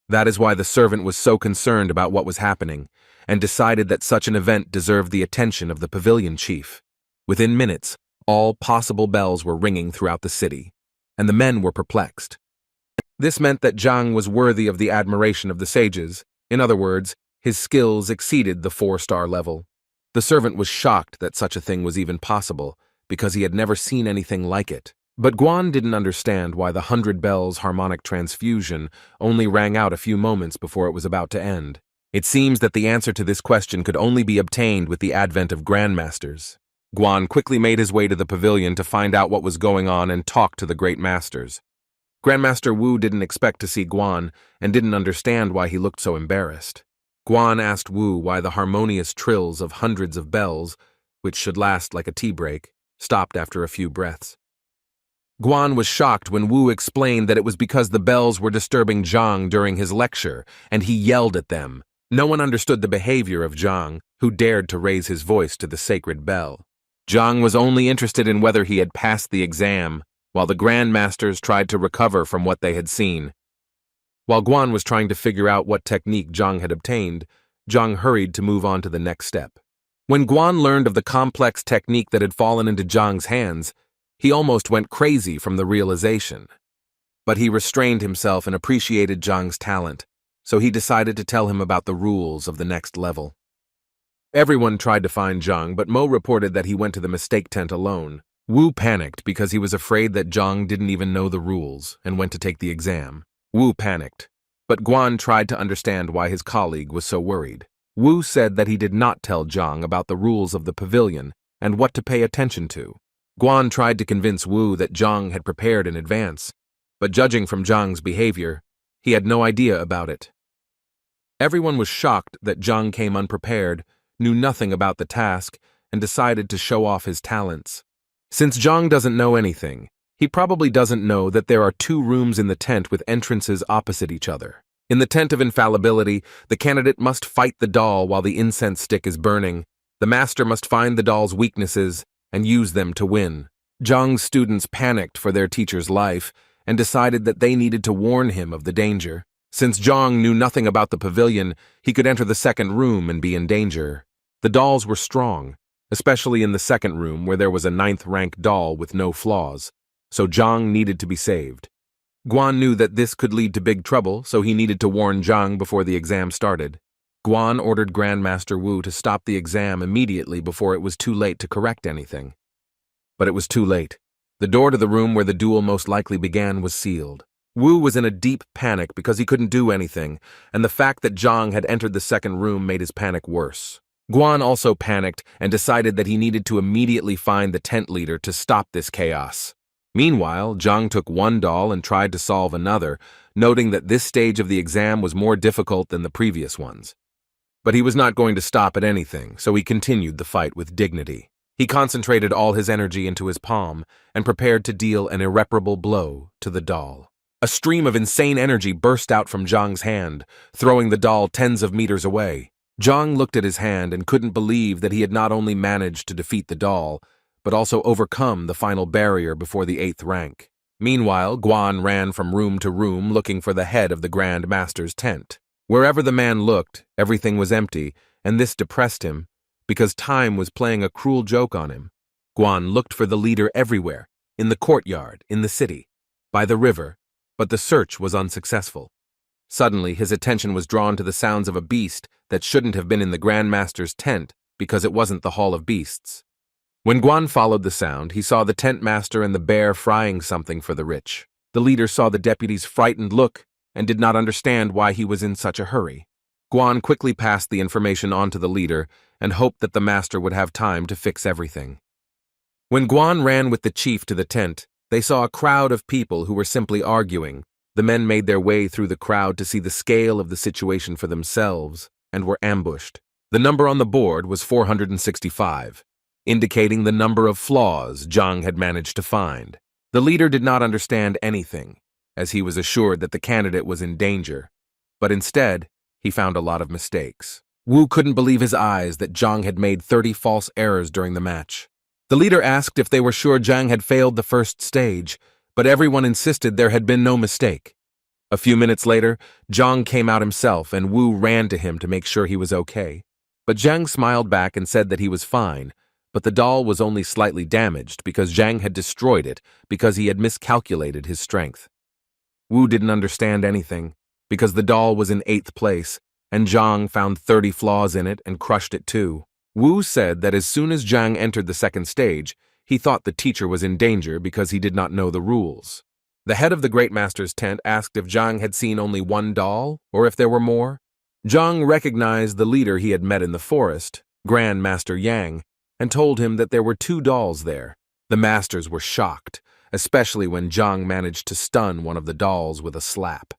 That is why the servant was so concerned about what was happening, and decided that such an event deserved the attention of the pavilion chief. Within minutes, all possible bells were ringing throughout the city, and the men were perplexed. This meant that Zhang was worthy of the admiration of the sages. In other words, his skills exceeded the 4-star level. The servant was shocked that such a thing was even possible, because he had never seen anything like it. But Guan didn't understand why the 100 bells harmonic transfusion only rang out a few moments before it was about to end. It seems that the answer to this question could only be obtained with the advent of grandmasters. Guan quickly made his way to the pavilion to find out what was going on and talk to the great masters. Grandmaster Wu didn't expect to see Guan and didn't understand why he looked so embarrassed. Guan asked Wu why the harmonious trills of hundreds of bells, which should last like a tea break, stopped after a few breaths. Guan was shocked when Wu explained that it was because the bells were disturbing Zhang during his lecture, and he yelled at them. No one understood the behavior of Zhang, who dared to raise his voice to the sacred bell. Zhang was only interested in whether he had passed the exam, while the grandmasters tried to recover from what they had seen. While Guan was trying to figure out what technique Zhang had obtained, Zhang hurried to move on to the next step. When Guan learned of the complex technique that had fallen into Zhang's hands, he almost went crazy from the realization. But he restrained himself and appreciated Zhang's talent, so he decided to tell him about the rules of the next level. Everyone tried to find Zhang, but Mo reported that he went to the mistake tent alone. Wu panicked because he was afraid that Zhang didn't even know the rules and went to take the exam. Wu panicked, but Guan tried to understand why his colleague was so worried. Wu said that he did not tell Zhang about the rules of the pavilion and what to pay attention to. Guan tried to convince Wu that Zhang had prepared in advance, but judging from Zhang's behavior, he had no idea about it. Everyone was shocked that Zhang came unprepared, knew nothing about the task, and decided to show off his talents. Since Zhang doesn't know anything, he probably doesn't know that there are 2 rooms in the tent with entrances opposite each other. In the tent of infallibility, the candidate must fight the doll while the incense stick is burning. The master must find the doll's weaknesses and use them to win. Zhang's students panicked for their teacher's life and decided that they needed to warn him of the danger. Since Zhang knew nothing about the pavilion, he could enter the second room and be in danger. The dolls were strong, especially in the second room where there was a 9th rank doll with no flaws, so Zhang needed to be saved. Guan knew that this could lead to big trouble, so he needed to warn Zhang before the exam started. Guan ordered Grandmaster Wu to stop the exam immediately before it was too late to correct anything. But it was too late. The door to the room where the duel most likely began was sealed. Wu was in a deep panic because he couldn't do anything, and the fact that Zhang had entered the second room made his panic worse. Guan also panicked and decided that he needed to immediately find the tent leader to stop this chaos. Meanwhile, Zhang took one doll and tried to solve another, noting that this stage of the exam was more difficult than the previous ones. But he was not going to stop at anything, so he continued the fight with dignity. He concentrated all his energy into his palm and prepared to deal an irreparable blow to the doll. A stream of insane energy burst out from Zhang's hand, throwing the doll tens of meters away. Zhang looked at his hand and couldn't believe that he had not only managed to defeat the doll, but also overcome the final barrier before the 8th rank. Meanwhile, Guan ran from room to room looking for the head of the Grand Master's tent. Wherever the man looked, everything was empty, and this depressed him, because time was playing a cruel joke on him. Guan looked for the leader everywhere, in the courtyard, in the city, by the river, but the search was unsuccessful. Suddenly, his attention was drawn to the sounds of a beast that shouldn't have been in the Grand Master's tent because it wasn't the Hall of Beasts. When Guan followed the sound, he saw the tent master and the bear frying something for the rich. The leader saw the deputy's frightened look and did not understand why he was in such a hurry. Guan quickly passed the information on to the leader and hoped that the master would have time to fix everything. When Guan ran with the chief to the tent, they saw a crowd of people who were simply arguing. The men made their way through the crowd to see the scale of the situation for themselves and were ambushed. The number on the board was 465, indicating the number of flaws Zhang had managed to find. The leader did not understand anything, as he was assured that the candidate was in danger, but instead, he found a lot of mistakes. Wu couldn't believe his eyes that Zhang had made 30 false errors during the match. The leader asked if they were sure Zhang had failed the first stage, but everyone insisted there had been no mistake. A few minutes later, Zhang came out himself and Wu ran to him to make sure he was okay. But Zhang smiled back and said that he was fine, but the doll was only slightly damaged because Zhang had destroyed it because he had miscalculated his strength. Wu didn't understand anything, because the doll was in 8th place, and Zhang found 30 flaws in it and crushed it too. Wu said that as soon as Zhang entered the second stage, he thought the teacher was in danger because he did not know the rules. The head of the Great Master's tent asked if Zhang had seen only one doll, or if there were more. Zhang recognized the leader he had met in the forest, Grand Master Yang, and told him that there were 2 dolls there. The masters were shocked, especially when Zhang managed to stun one of the dolls with a slap.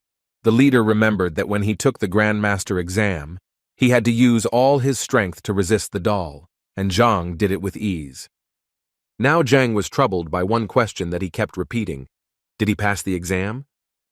The leader remembered that when he took the Grand Master exam, He had to use all his strength to resist the doll, and Zhang did it with ease. Now Zhang was troubled by one question that he kept repeating. Did he pass the exam?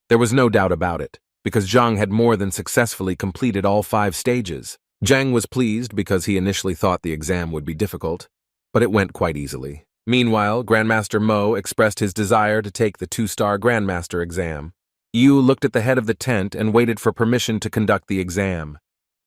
There was no doubt about it, because Zhang had more than successfully completed all 5 stages. Zhang was pleased because he initially thought the exam would be difficult, but it went quite easily. Meanwhile, Grandmaster Mo expressed his desire to take the 2-star Grandmaster exam. Yu looked at the head of the tent and waited for permission to conduct the exam.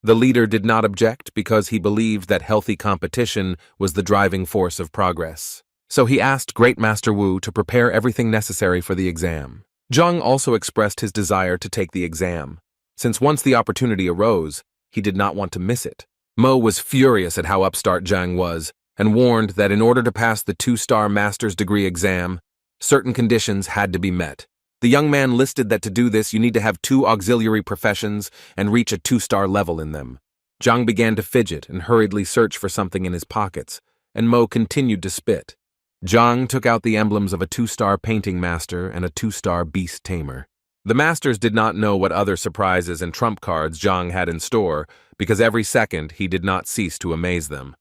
The leader did not object because he believed that healthy competition was the driving force of progress. So he asked Great Master Wu to prepare everything necessary for the exam. Zhang also expressed his desire to take the exam, since once the opportunity arose, he did not want to miss it. Mo was furious at how upstart Zhang was, and warned that in order to pass the 2-star master's degree exam, certain conditions had to be met. The young man listed that to do this you need to have 2 auxiliary professions and reach a 2-star level in them. Zhang began to fidget and hurriedly search for something in his pockets, and Mo continued to spit. Zhang took out the emblems of a 2-star painting master and a 2-star beast tamer. The masters did not know what other surprises and trump cards Zhang had in store, because every second he did not cease to amaze them.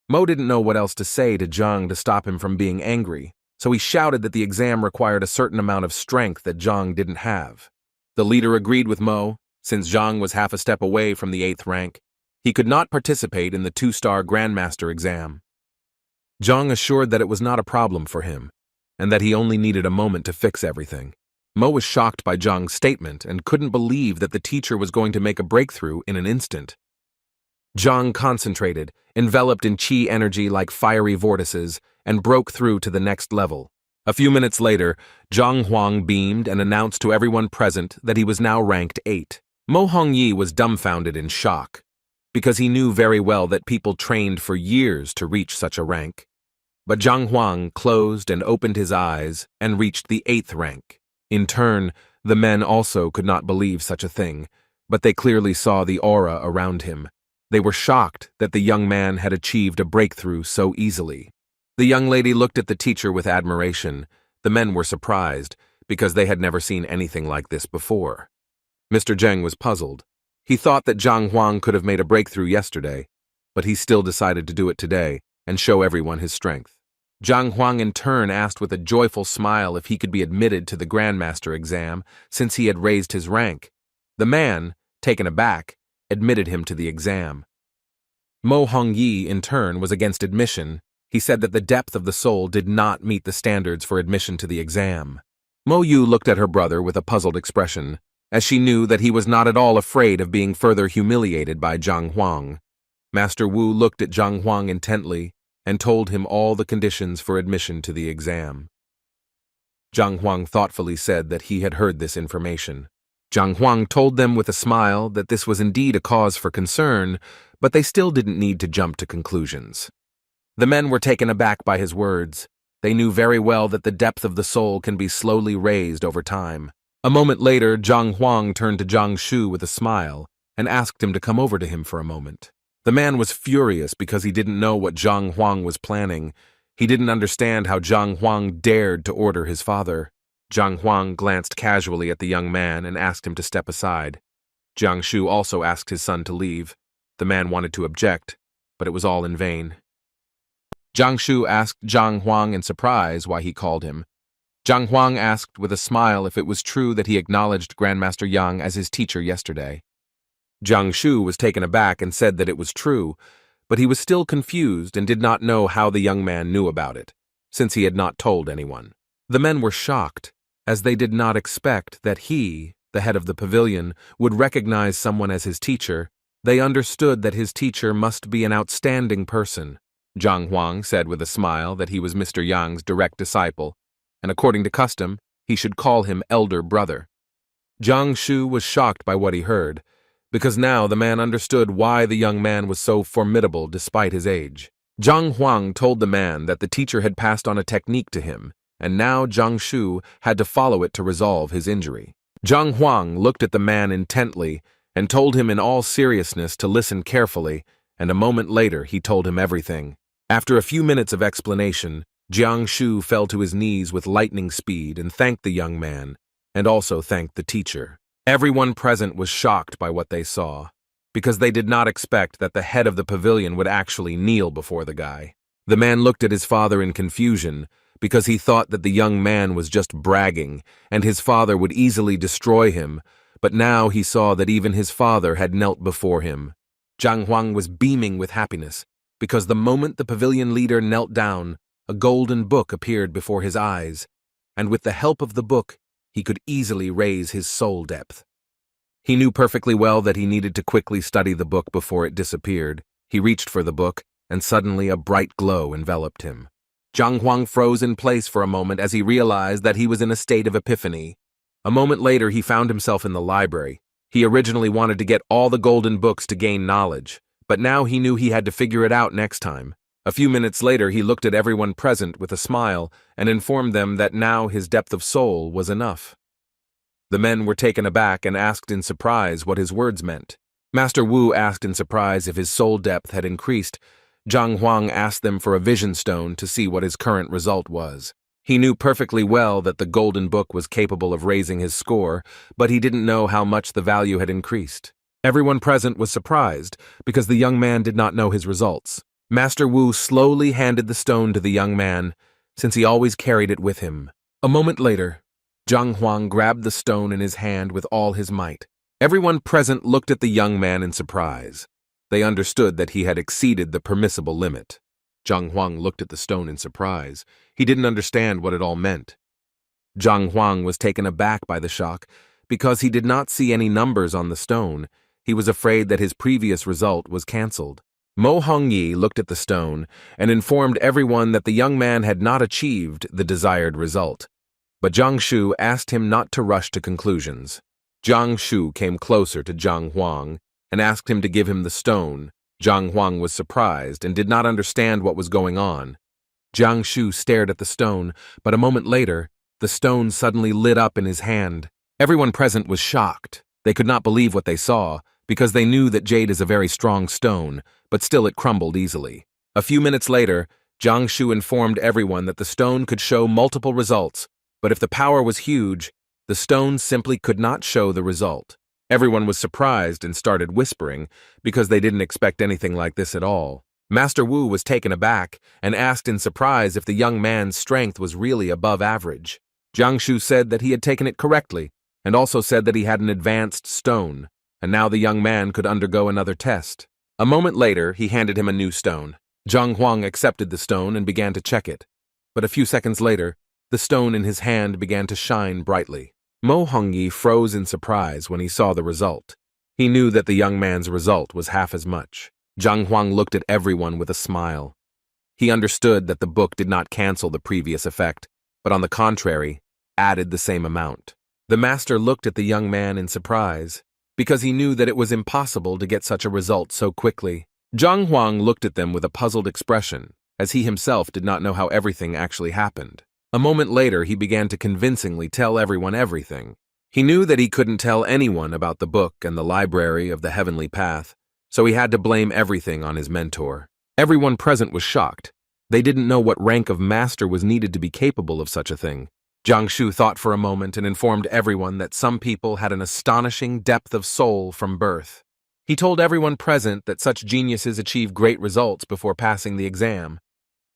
Mo didn't know what else to say to Zhang to stop him from being angry, so he shouted that the exam required a certain amount of strength that Zhang didn't have. The leader agreed with Mo, since Zhang was half a step away from the 8th rank. He could not participate in the 2-star Grandmaster exam. Zhang assured that it was not a problem for him, and that he only needed a moment to fix everything. Mo was shocked by Zhang's statement and couldn't believe that the teacher was going to make a breakthrough in an instant. Zhang concentrated, enveloped in qi energy like fiery vortices, and broke through to the next level. A few minutes later, Zhang Huang beamed and announced to everyone present that he was now ranked 8. Mo Hongyi was dumbfounded in shock, because he knew very well that people trained for years to reach such a rank. But Zhang Huang closed and opened his eyes and reached the 8th rank. In turn, the men also could not believe such a thing, but they clearly saw the aura around him. They were shocked that the young man had achieved a breakthrough so easily. The young lady looked at the teacher with admiration. The men were surprised, because they had never seen anything like this before. Mr. Zheng was puzzled. He thought that Zhang Huang could have made a breakthrough yesterday, but he still decided to do it today and show everyone his strength. Zhang Huang in turn asked with a joyful smile if he could be admitted to the Grandmaster exam, since he had raised his rank. The man, taken aback, admitted him to the exam. Mo Hongyi, in turn, was against admission. He said that the depth of the soul did not meet the standards for admission to the exam. Mo Yu looked at her brother with a puzzled expression, as she knew that he was not at all afraid of being further humiliated by Zhang Huang. Master Wu looked at Zhang Huang intently and told him all the conditions for admission to the exam. Zhang Huang thoughtfully said that he had heard this information. Zhang Huang told them with a smile that this was indeed a cause for concern, but they still didn't need to jump to conclusions. The men were taken aback by his words. They knew very well that the depth of the soul can be slowly raised over time. A moment later, Zhang Huang turned to Zhang Shu with a smile and asked him to come over to him for a moment. The man was furious because he didn't know what Zhang Huang was planning. He didn't understand how Zhang Huang dared to order his father. Zhang Huang glanced casually at the young man and asked him to step aside. Jiang Shu also asked his son to leave. The man wanted to object, but it was all in vain. Jiang Shu asked Zhang Huang in surprise why he called him. Zhang Huang asked with a smile if it was true that he acknowledged Grandmaster Yang as his teacher yesterday. Jiang Shu was taken aback and said that it was true, but he was still confused and did not know how the young man knew about it, since he had not told anyone. The men were shocked, as they did not expect that he, the head of the pavilion, would recognize someone as his teacher. They understood that his teacher must be an outstanding person. Zhang Huang said with a smile that he was Mr. Yang's direct disciple, and according to custom, he should call him elder brother. Jiang Shu was shocked by what he heard, because now the man understood why the young man was so formidable despite his age. Zhang Huang told the man that the teacher had passed on a technique to him, and now Jiang Shu had to follow it to resolve his injury. Zhang Huang looked at the man intently and told him in all seriousness to listen carefully, and a moment later he told him everything. After a few minutes of explanation, Jiang Shu fell to his knees with lightning speed and thanked the young man, and also thanked the teacher. Everyone present was shocked by what they saw. because they did not expect that the head of the pavilion would actually kneel before the guy. The man looked at his father in confusion, because he thought that the young man was just bragging, and his father would easily destroy him, but now he saw that even his father had knelt before him. Zhang Huang was beaming with happiness, because the moment the pavilion leader knelt down, a golden book appeared before his eyes, and with the help of the book, he could easily raise his soul depth. He knew perfectly well that he needed to quickly study the book before it disappeared. He reached for the book, and suddenly a bright glow enveloped him. Zhang Huang froze in place for a moment as he realized that he was in a state of epiphany. A moment later, he found himself in the library. He originally wanted to get all the golden books to gain knowledge, but now he knew he had to figure it out next time. A few minutes later, he looked at everyone present with a smile and informed them that now his depth of soul was enough. The men were taken aback and asked in surprise what his words meant. Master Wu asked in surprise if his soul depth had increased. Zhang Huang asked them for a vision stone to see what his current result was. He knew perfectly well that the golden book was capable of raising his score, but he didn't know how much the value had increased. Everyone present was surprised, because the young man did not know his results. Master Wu slowly handed the stone to the young man, since he always carried it with him. A moment later, Zhang Huang grabbed the stone in his hand with all his might. Everyone present looked at the young man in surprise. They understood that he had exceeded the permissible limit. Zhang Huang looked at the stone in surprise. He didn't understand what it all meant. Zhang Huang was taken aback by the shock. Because he did not see any numbers on the stone, he was afraid that his previous result was cancelled. Mo Hongyi looked at the stone and informed everyone that the young man had not achieved the desired result. But Zhang Shu asked him not to rush to conclusions. Zhang Shu came closer to Zhang Huang and asked him to give him the stone. Zhang Huang was surprised and did not understand what was going on. Zhang Shu stared at the stone, but a moment later, the stone suddenly lit up in his hand. Everyone present was shocked. They could not believe what they saw, because they knew that jade is a very strong stone, but still it crumbled easily. A few minutes later, Zhang Shu informed everyone that the stone could show multiple results, but if the power was huge, the stone simply could not show the result. Everyone was surprised and started whispering, because they didn't expect anything like this at all. Master Wu was taken aback and asked in surprise if the young man's strength was really above average. Zhang Shu said that he had taken it correctly, and also said that he had an advanced stone, and now the young man could undergo another test. A moment later, he handed him a new stone. Zhang Huang accepted the stone and began to check it. But a few seconds later, the stone in his hand began to shine brightly. Mo Hongyi froze in surprise when he saw the result. He knew that the young man's result was half as much. Zhang Huang looked at everyone with a smile. He understood that the book did not cancel the previous effect, but on the contrary, added the same amount. The master looked at the young man in surprise, because he knew that it was impossible to get such a result so quickly. Zhang Huang looked at them with a puzzled expression, as he himself did not know how everything actually happened. A moment later, he began to convincingly tell everyone everything. He knew that he couldn't tell anyone about the book and the library of the heavenly path, so he had to blame everything on his mentor. Everyone present was shocked. They didn't know what rank of master was needed to be capable of such a thing. Zhang Shu thought for a moment and informed everyone that some people had an astonishing depth of soul from birth. He told everyone present that such geniuses achieve great results before passing the exam.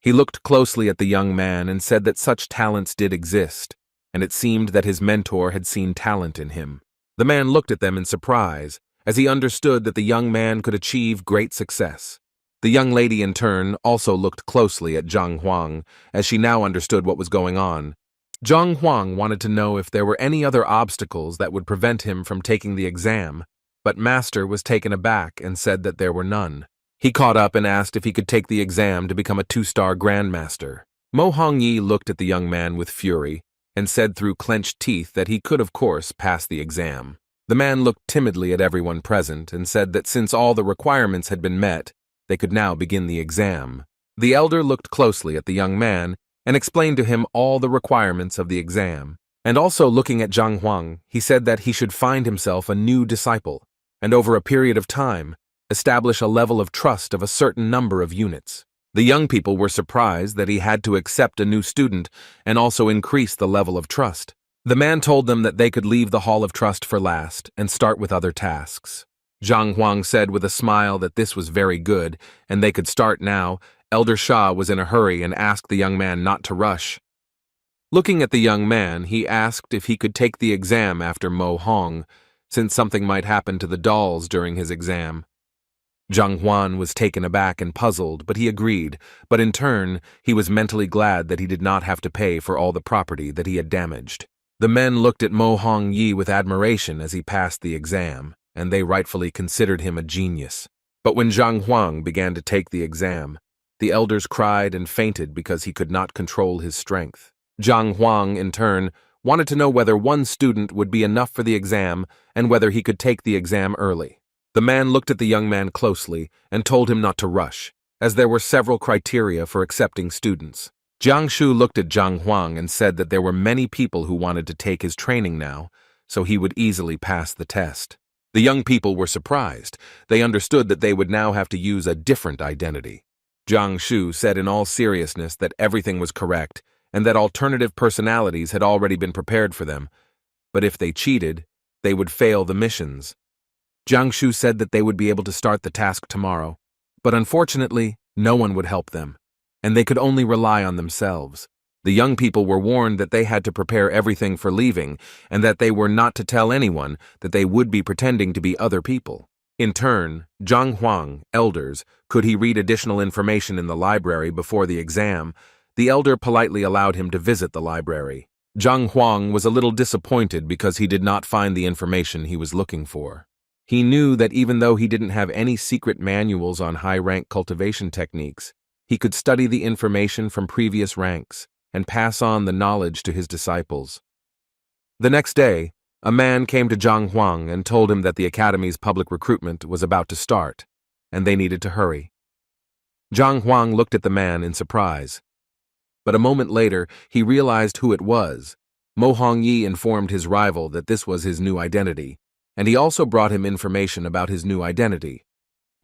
He looked closely at the young man and said that such talents did exist, and it seemed that his mentor had seen talent in him. The man looked at them in surprise, as he understood that the young man could achieve great success. The young lady, in turn, also looked closely at Zhang Huang, as she now understood what was going on. Zhang Huang wanted to know if there were any other obstacles that would prevent him from taking the exam, but Master was taken aback and said that there were none. He caught up and asked if he could take the exam to become a 2-star Grandmaster. Mo Hongyi looked at the young man with fury and said through clenched teeth that he could, of course, pass the exam. The man looked timidly at everyone present and said that since all the requirements had been met, they could now begin the exam. The elder looked closely at the young man and explained to him all the requirements of the exam. And also looking at Zhang Huang, he said that he should find himself a new disciple, and over a period of time, establish a level of trust of a certain number of units. The young people were surprised that he had to accept a new student and also increase the level of trust. The man told them that they could leave the Hall of Trust for last and start with other tasks. Zhang Huang said with a smile that this was very good, and they could start now. Elder Shah was in a hurry and asked the young man not to rush. Looking at the young man, he asked if he could take the exam after Mo Hong, since something might happen to the dolls during his exam. Zhang Huan was taken aback and puzzled, but he agreed, but in turn, he was mentally glad that he did not have to pay for all the property that he had damaged. The men looked at Mo Hong Yi with admiration as he passed the exam, and they rightfully considered him a genius. But when Zhang Huang began to take the exam, the elders cried and fainted because he could not control his strength. Zhang Huang, in turn, wanted to know whether one student would be enough for the exam and whether he could take the exam early. The man looked at the young man closely and told him not to rush, as there were several criteria for accepting students. Jiang Shu looked at Zhang Huang and said that there were many people who wanted to take his training now, so he would easily pass the test. The young people were surprised. They understood that they would now have to use a different identity. Jiang Shu said in all seriousness that everything was correct and that alternative personalities had already been prepared for them, but if they cheated, they would fail the missions. Jiang Shu said that they would be able to start the task tomorrow, but unfortunately, no one would help them, and they could only rely on themselves. The young people were warned that they had to prepare everything for leaving, and that they were not to tell anyone that they would be pretending to be other people. In turn, Zhang Huang, elders, could he read additional information in the library before the exam, the elder politely allowed him to visit the library. Zhang Huang was a little disappointed because he did not find the information he was looking for. He knew that even though he didn't have any secret manuals on high-rank cultivation techniques, he could study the information from previous ranks and pass on the knowledge to his disciples. The next day, a man came to Zhang Huang and told him that the academy's public recruitment was about to start, and they needed to hurry. Zhang Huang looked at the man in surprise. But a moment later, he realized who it was. Mo Hong Yi informed his rival that this was his new identity, and he also brought him information about his new identity.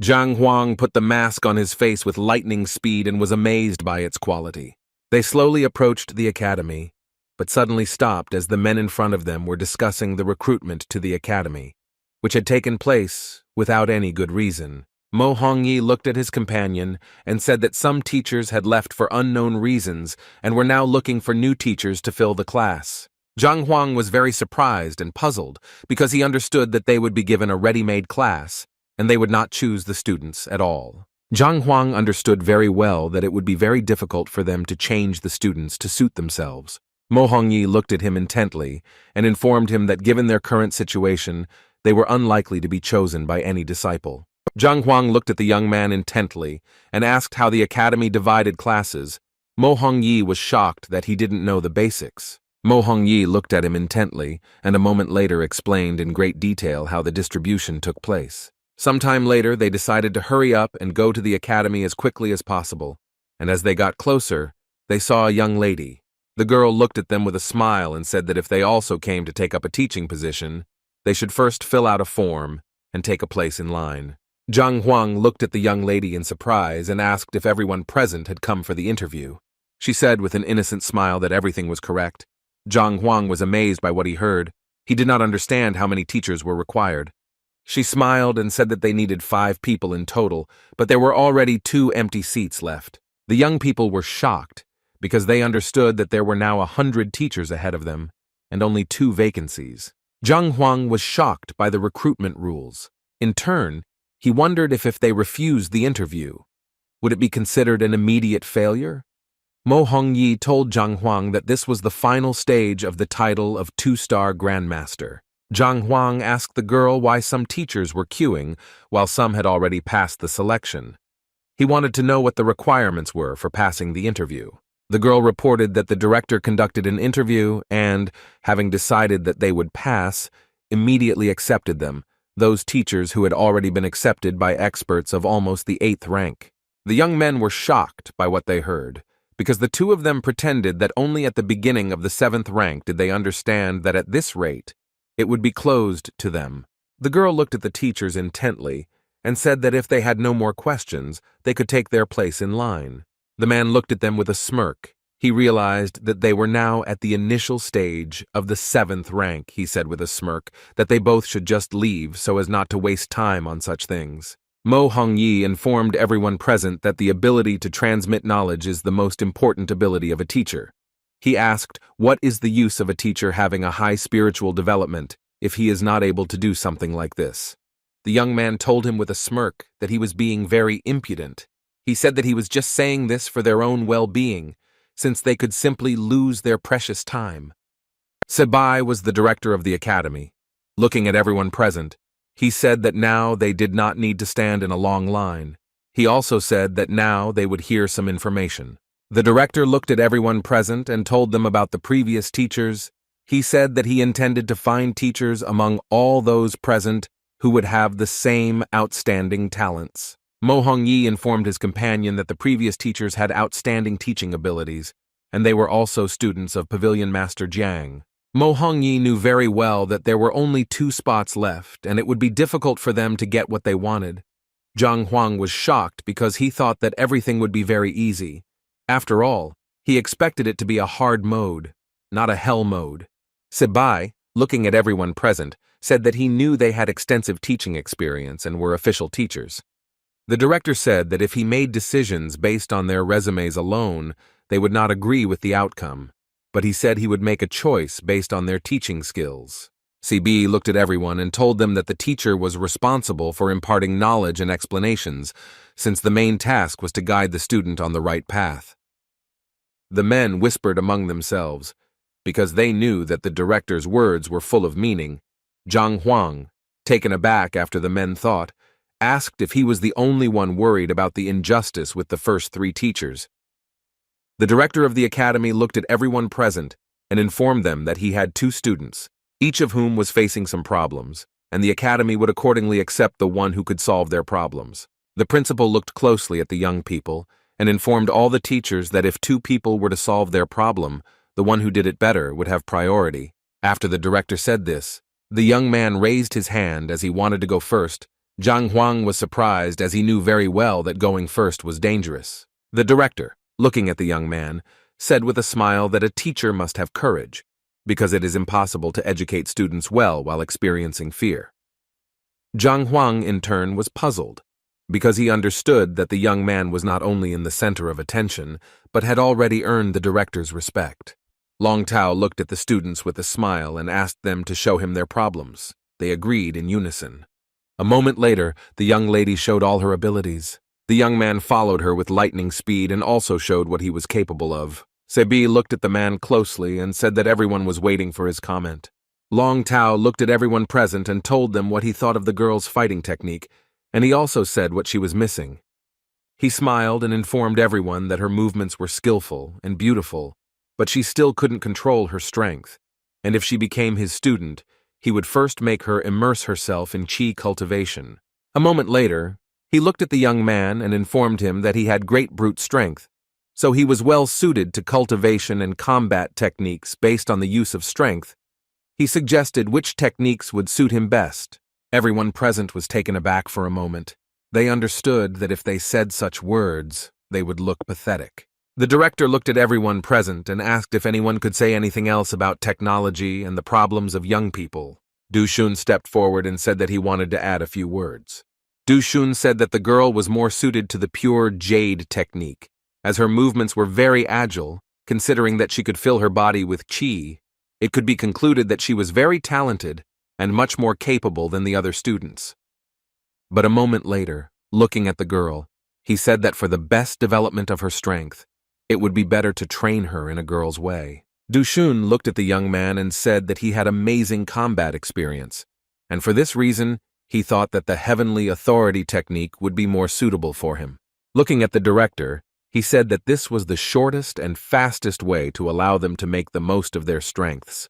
Zhang Huang put the mask on his face with lightning speed and was amazed by its quality. They slowly approached the academy, but suddenly stopped as the men in front of them were discussing the recruitment to the academy, which had taken place without any good reason. Mo Hongyi looked at his companion and said that some teachers had left for unknown reasons and were now looking for new teachers to fill the class. Zhang Huang was very surprised and puzzled because he understood that they would be given a ready-made class and they would not choose the students at all. Zhang Huang understood very well that it would be very difficult for them to change the students to suit themselves. Mo Hongyi looked at him intently and informed him that given their current situation, they were unlikely to be chosen by any disciple. Zhang Huang looked at the young man intently and asked how the academy divided classes. Mo Hongyi was shocked that he didn't know the basics. Mo Hongyi looked at him intently and a moment later explained in great detail how the distribution took place. Sometime later, they decided to hurry up and go to the academy as quickly as possible, and as they got closer, they saw a young lady. The girl looked at them with a smile and said that if they also came to take up a teaching position, they should first fill out a form and take a place in line. Zhang Huang looked at the young lady in surprise and asked if everyone present had come for the interview. She said with an innocent smile that everything was correct. Zhang Huang was amazed by what he heard. He did not understand how many teachers were required. She smiled and said that they needed 5 people in total, but there were already 2 empty seats left. The young people were shocked because they understood that there were now 100 teachers ahead of them and only 2 vacancies. Zhang Huang was shocked by the recruitment rules. In turn, he wondered if they refused the interview, would it be considered an immediate failure? Mo Hongyi told Zhang Huang that this was the final stage of the title of 2-star Grandmaster. Zhang Huang asked the girl why some teachers were queuing while some had already passed the selection. He wanted to know what the requirements were for passing the interview. The girl reported that the director conducted an interview and, having decided that they would pass, immediately accepted them, those teachers who had already been accepted by experts of almost the 8th rank. The young men were shocked by what they heard, because the 2 of them pretended that only at the beginning of the 7th rank did they understand that at this rate, it would be closed to them. The girl looked at the teachers intently and said that if they had no more questions, they could take their place in line. The man looked at them with a smirk. He realized that they were now at the initial stage of the 7th rank, he said with a smirk, that they both should just leave so as not to waste time on such things. Mo Hongyi informed everyone present that the ability to transmit knowledge is the most important ability of a teacher. He asked, what is the use of a teacher having a high spiritual development if he is not able to do something like this? The young man told him with a smirk that he was being very impudent. He said that he was just saying this for their own well-being, since they could simply lose their precious time. Sebai was the director of the academy. Looking at everyone present, he said that now they did not need to stand in a long line. He also said that now they would hear some information. The director looked at everyone present and told them about the previous teachers. He said that he intended to find teachers among all those present who would have the same outstanding talents. Mo Hongyi informed his companion that the previous teachers had outstanding teaching abilities, and they were also students of Pavilion Master Jiang. Mo Hongyi knew very well that there were only 2 spots left, and it would be difficult for them to get what they wanted. Zhang Huang was shocked because he thought that everything would be very easy. After all, he expected it to be a hard mode, not a hell mode. Sebai, looking at everyone present, said that he knew they had extensive teaching experience and were official teachers. The director said that if he made decisions based on their resumes alone, they would not agree with the outcome, but he said he would make a choice based on their teaching skills. CB looked at everyone and told them that the teacher was responsible for imparting knowledge and explanations, since the main task was to guide the student on the right path. The men whispered among themselves, because they knew that the director's words were full of meaning. Zhang Huang, taken aback after the men thought, asked if he was the only one worried about the injustice with the first 3 teachers. The director of the academy looked at everyone present and informed them that he had 2 students, each of whom was facing some problems, and the academy would accordingly accept the one who could solve their problems. The principal looked closely at the young people and informed all the teachers that if 2 people were to solve their problem, the one who did it better would have priority. After the director said this, the young man raised his hand as he wanted to go first. Zhang Huang was surprised as he knew very well that going first was dangerous. The director, looking at the young man, said with a smile that a teacher must have courage, because it is impossible to educate students well while experiencing fear. Zhang Huang, in turn, was puzzled, because he understood that the young man was not only in the center of attention, but had already earned the director's respect. Long Tao looked at the students with a smile and asked them to show him their problems. They agreed in unison. A moment later, the young lady showed all her abilities. The young man followed her with lightning speed and also showed what he was capable of. Sebi looked at the man closely and said that everyone was waiting for his comment. Long Tao looked at everyone present and told them what he thought of the girl's fighting technique, and he also said what she was missing. He smiled and informed everyone that her movements were skillful and beautiful, but she still couldn't control her strength, and if she became his student, he would first make her immerse herself in qi cultivation. A moment later, he looked at the young man and informed him that he had great brute strength, so he was well suited to cultivation and combat techniques based on the use of strength. He suggested which techniques would suit him best. Everyone present was taken aback for a moment. They understood that if they said such words, they would look pathetic. The director looked at everyone present and asked if anyone could say anything else about technology and the problems of young people. Du Shun stepped forward and said that he wanted to add a few words. Du Shun said that the girl was more suited to the pure jade technique, as her movements were very agile, considering that she could fill her body with qi. It could be concluded that she was very talented and much more capable than the other students. But a moment later, looking at the girl, he said that for the best development of her strength, it would be better to train her in a girl's way. Du Shun looked at the young man and said that he had amazing combat experience, and for this reason, he thought that the heavenly authority technique would be more suitable for him. Looking at the director, he said that this was the shortest and fastest way to allow them to make the most of their strengths.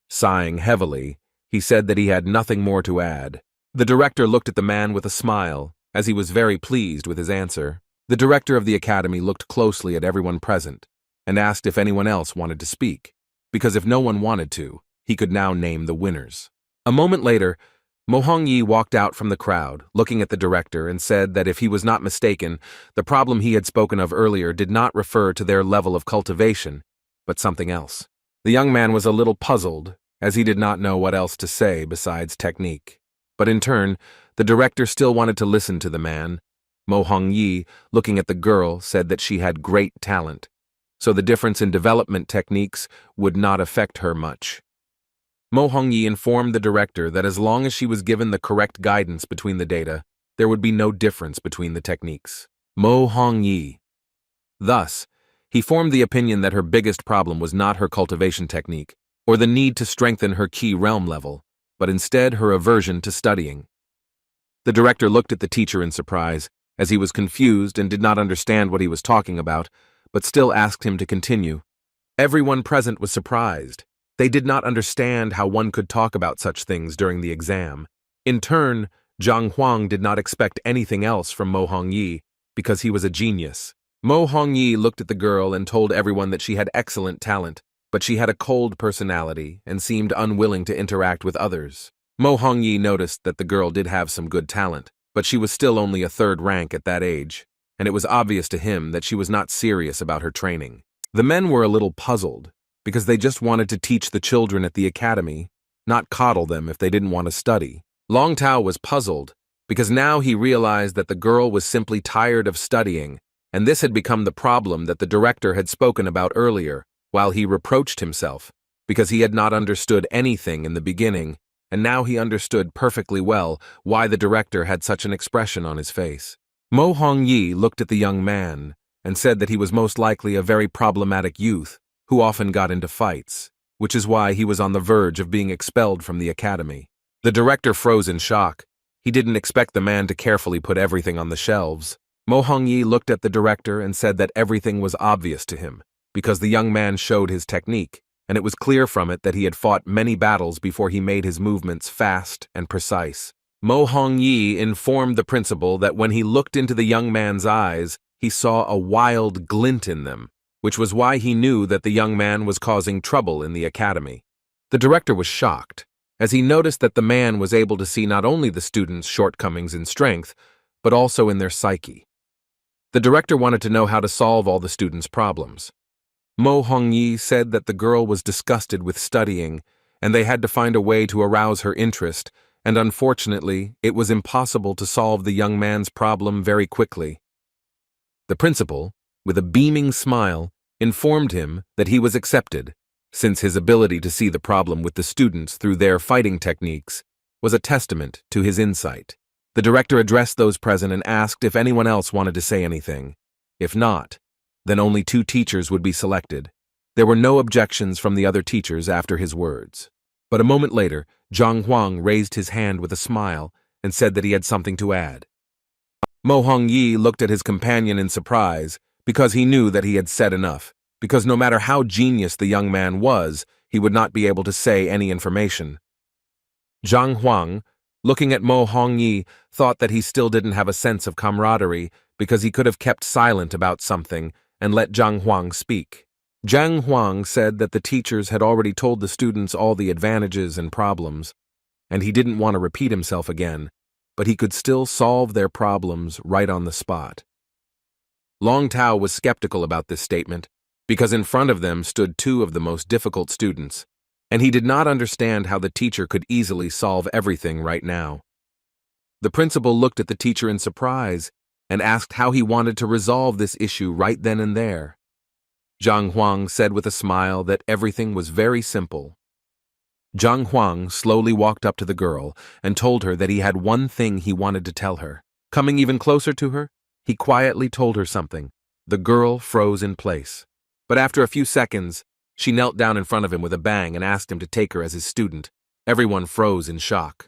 Sighing heavily, he said that he had nothing more to add. The director looked at the man with a smile, as he was very pleased with his answer. The director of the academy looked closely at everyone present and asked if anyone else wanted to speak, because if no one wanted to, he could now name the winners. A moment later, Mo Hongyi walked out from the crowd, looking at the director, and said that if he was not mistaken, the problem he had spoken of earlier did not refer to their level of cultivation, but something else. The young man was a little puzzled, as he did not know what else to say besides technique. But in turn, the director still wanted to listen to the man. Mo Hongyi, looking at the girl, said that she had great talent, so the difference in development techniques would not affect her much. Mo Hongyi informed the director that as long as she was given the correct guidance between the data, there would be no difference between the techniques. Mo Hongyi. Thus, he formed the opinion that her biggest problem was not her cultivation technique, or the need to strengthen her key realm level, but instead her aversion to studying. The director looked at the teacher in surprise, as he was confused and did not understand what he was talking about, but still asked him to continue. Everyone present was surprised. They did not understand how one could talk about such things during the exam. In turn, Zhang Huang did not expect anything else from Mo Hongyi, because he was a genius. Mo Hongyi looked at the girl and told everyone that she had excellent talent, but she had a cold personality and seemed unwilling to interact with others. Mo Hongyi noticed that the girl did have some good talent, but she was still only a third rank at that age, and it was obvious to him that she was not serious about her training. The men were a little puzzled, because they just wanted to teach the children at the academy, not coddle them if they didn't want to study. Long Tao was puzzled, because now he realized that the girl was simply tired of studying, and this had become the problem that the director had spoken about earlier, while he reproached himself, because he had not understood anything in the beginning, and now he understood perfectly well why the director had such an expression on his face. Mo Hongyi looked at the young man and said that he was most likely a very problematic youth who often got into fights, which is why he was on the verge of being expelled from the academy. The director froze in shock. He didn't expect the man to carefully put everything on the shelves. Mo Hongyi looked at the director and said that everything was obvious to him, because the young man showed his technique, and it was clear from it that he had fought many battles before he made his movements fast and precise. Mo Hongyi informed the principal that when he looked into the young man's eyes, he saw a wild glint in them, which was why he knew that the young man was causing trouble in the academy. The director was shocked, as he noticed that the man was able to see not only the students' shortcomings in strength, but also in their psyche. The director wanted to know how to solve all the students' problems. Mo Hongyi said that the girl was disgusted with studying, and they had to find a way to arouse her interest, and unfortunately, it was impossible to solve the young man's problem very quickly. The principal, with a beaming smile, informed him that he was accepted, since his ability to see the problem with the students through their fighting techniques was a testament to his insight. The director addressed those present and asked if anyone else wanted to say anything. If not, then only 2 teachers would be selected. There were no objections from the other teachers after his words. But a moment later, Zhang Huang raised his hand with a smile and said that he had something to add. Mo Hongyi looked at his companion in surprise, because he knew that he had said enough, because no matter how genius the young man was, he would not be able to say any information. Zhang Huang, looking at Mo Hongyi, thought that he still didn't have a sense of camaraderie because he could have kept silent about something and let Zhang Huang speak. Zhang Huang said that the teachers had already told the students all the advantages and problems, and he didn't want to repeat himself again, but he could still solve their problems right on the spot. Long Tao was skeptical about this statement, because in front of them stood 2 of the most difficult students, and he did not understand how the teacher could easily solve everything right now. The principal looked at the teacher in surprise and asked how he wanted to resolve this issue right then and there. Zhang Huang said with a smile that everything was very simple. Zhang Huang slowly walked up to the girl and told her that he had one thing he wanted to tell her. Coming even closer to her, he quietly told her something. The girl froze in place. But after a few seconds, she knelt down in front of him with a bang and asked him to take her as his student. Everyone froze in shock.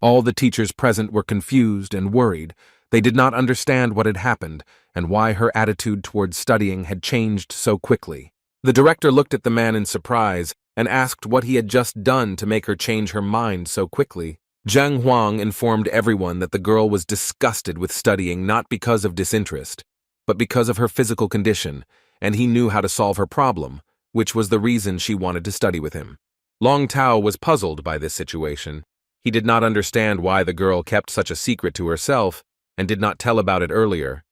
All the teachers present were confused and worried. They did not understand what had happened and why her attitude towards studying had changed so quickly. The director looked at the man in surprise and asked what he had just done to make her change her mind so quickly. Zhang Huang informed everyone that the girl was disgusted with studying not because of disinterest, but because of her physical condition, and he knew how to solve her problem, which was the reason she wanted to study with him. Long Tao was puzzled by this situation. He did not understand why the girl kept such a secret to herself and did not tell about it earlier.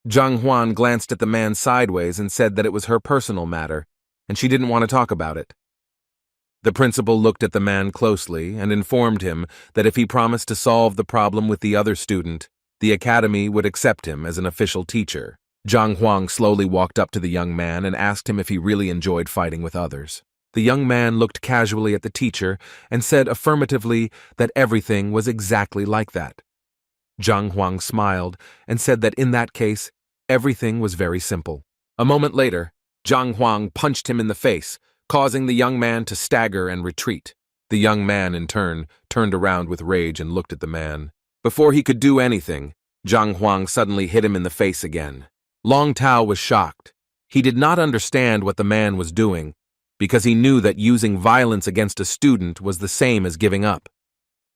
Zhang Huan glanced at the man sideways and said that it was her personal matter, and she didn't want to talk about it. The principal looked at the man closely and informed him that if he promised to solve the problem with the other student, the academy would accept him as an official teacher. Zhang Huang slowly walked up to the young man and asked him if he really enjoyed fighting with others. The young man looked casually at the teacher and said affirmatively that everything was exactly like that. Zhang Huang smiled and said that in that case, everything was very simple. A moment later, Zhang Huang punched him in the face, causing the young man to stagger and retreat. The young man, in turn, turned around with rage and looked at the man. Before he could do anything, Zhang Huang suddenly hit him in the face again. Long Tao was shocked. He did not understand what the man was doing, because he knew that using violence against a student was the same as giving up.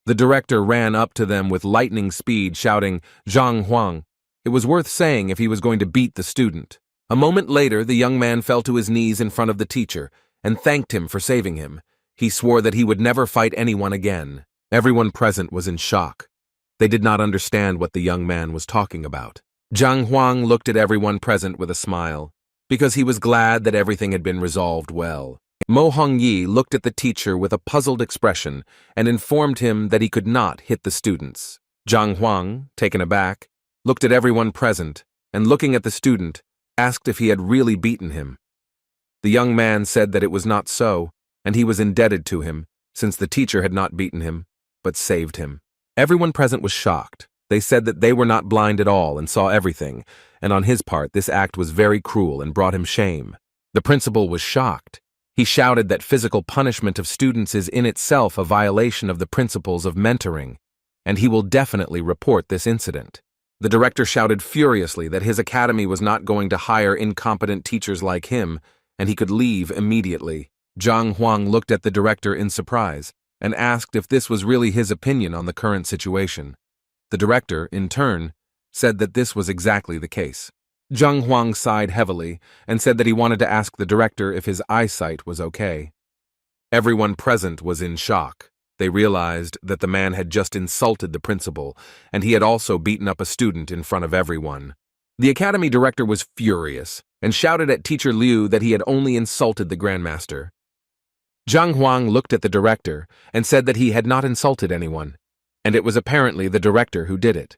The director ran up to them with lightning speed, shouting, "Zhang Huang." It was worth saying if he was going to beat the student. A moment later, the young man fell to his knees in front of the teacher and thanked him for saving him. He swore that he would never fight anyone again. Everyone present was in shock. They did not understand what the young man was talking about. Zhang Huang looked at everyone present with a smile, because he was glad that everything had been resolved well. Mo Hongyi looked at the teacher with a puzzled expression and informed him that he could not hit the students. Zhang Huang, taken aback, looked at everyone present and, looking at the student, asked if he had really beaten him. The young man said that it was not so, and he was indebted to him, since the teacher had not beaten him, but saved him. Everyone present was shocked. They said that they were not blind at all and saw everything, and on his part this act was very cruel and brought him shame. The principal was shocked. He shouted that physical punishment of students is in itself a violation of the principles of mentoring, and he will definitely report this incident. The director shouted furiously that his academy was not going to hire incompetent teachers like him, and he could leave immediately. Zhang Huang looked at the director in surprise and asked if this was really his opinion on the current situation. The director, in turn, said that this was exactly the case. Zhang Huang sighed heavily and said that he wanted to ask the director if his eyesight was okay. Everyone present was in shock. They realized that the man had just insulted the principal, and he had also beaten up a student in front of everyone. The academy director was furious and shouted at Teacher Liu that he had only insulted the grandmaster. Zhang Huang looked at the director and said that he had not insulted anyone, and it was apparently the director who did it.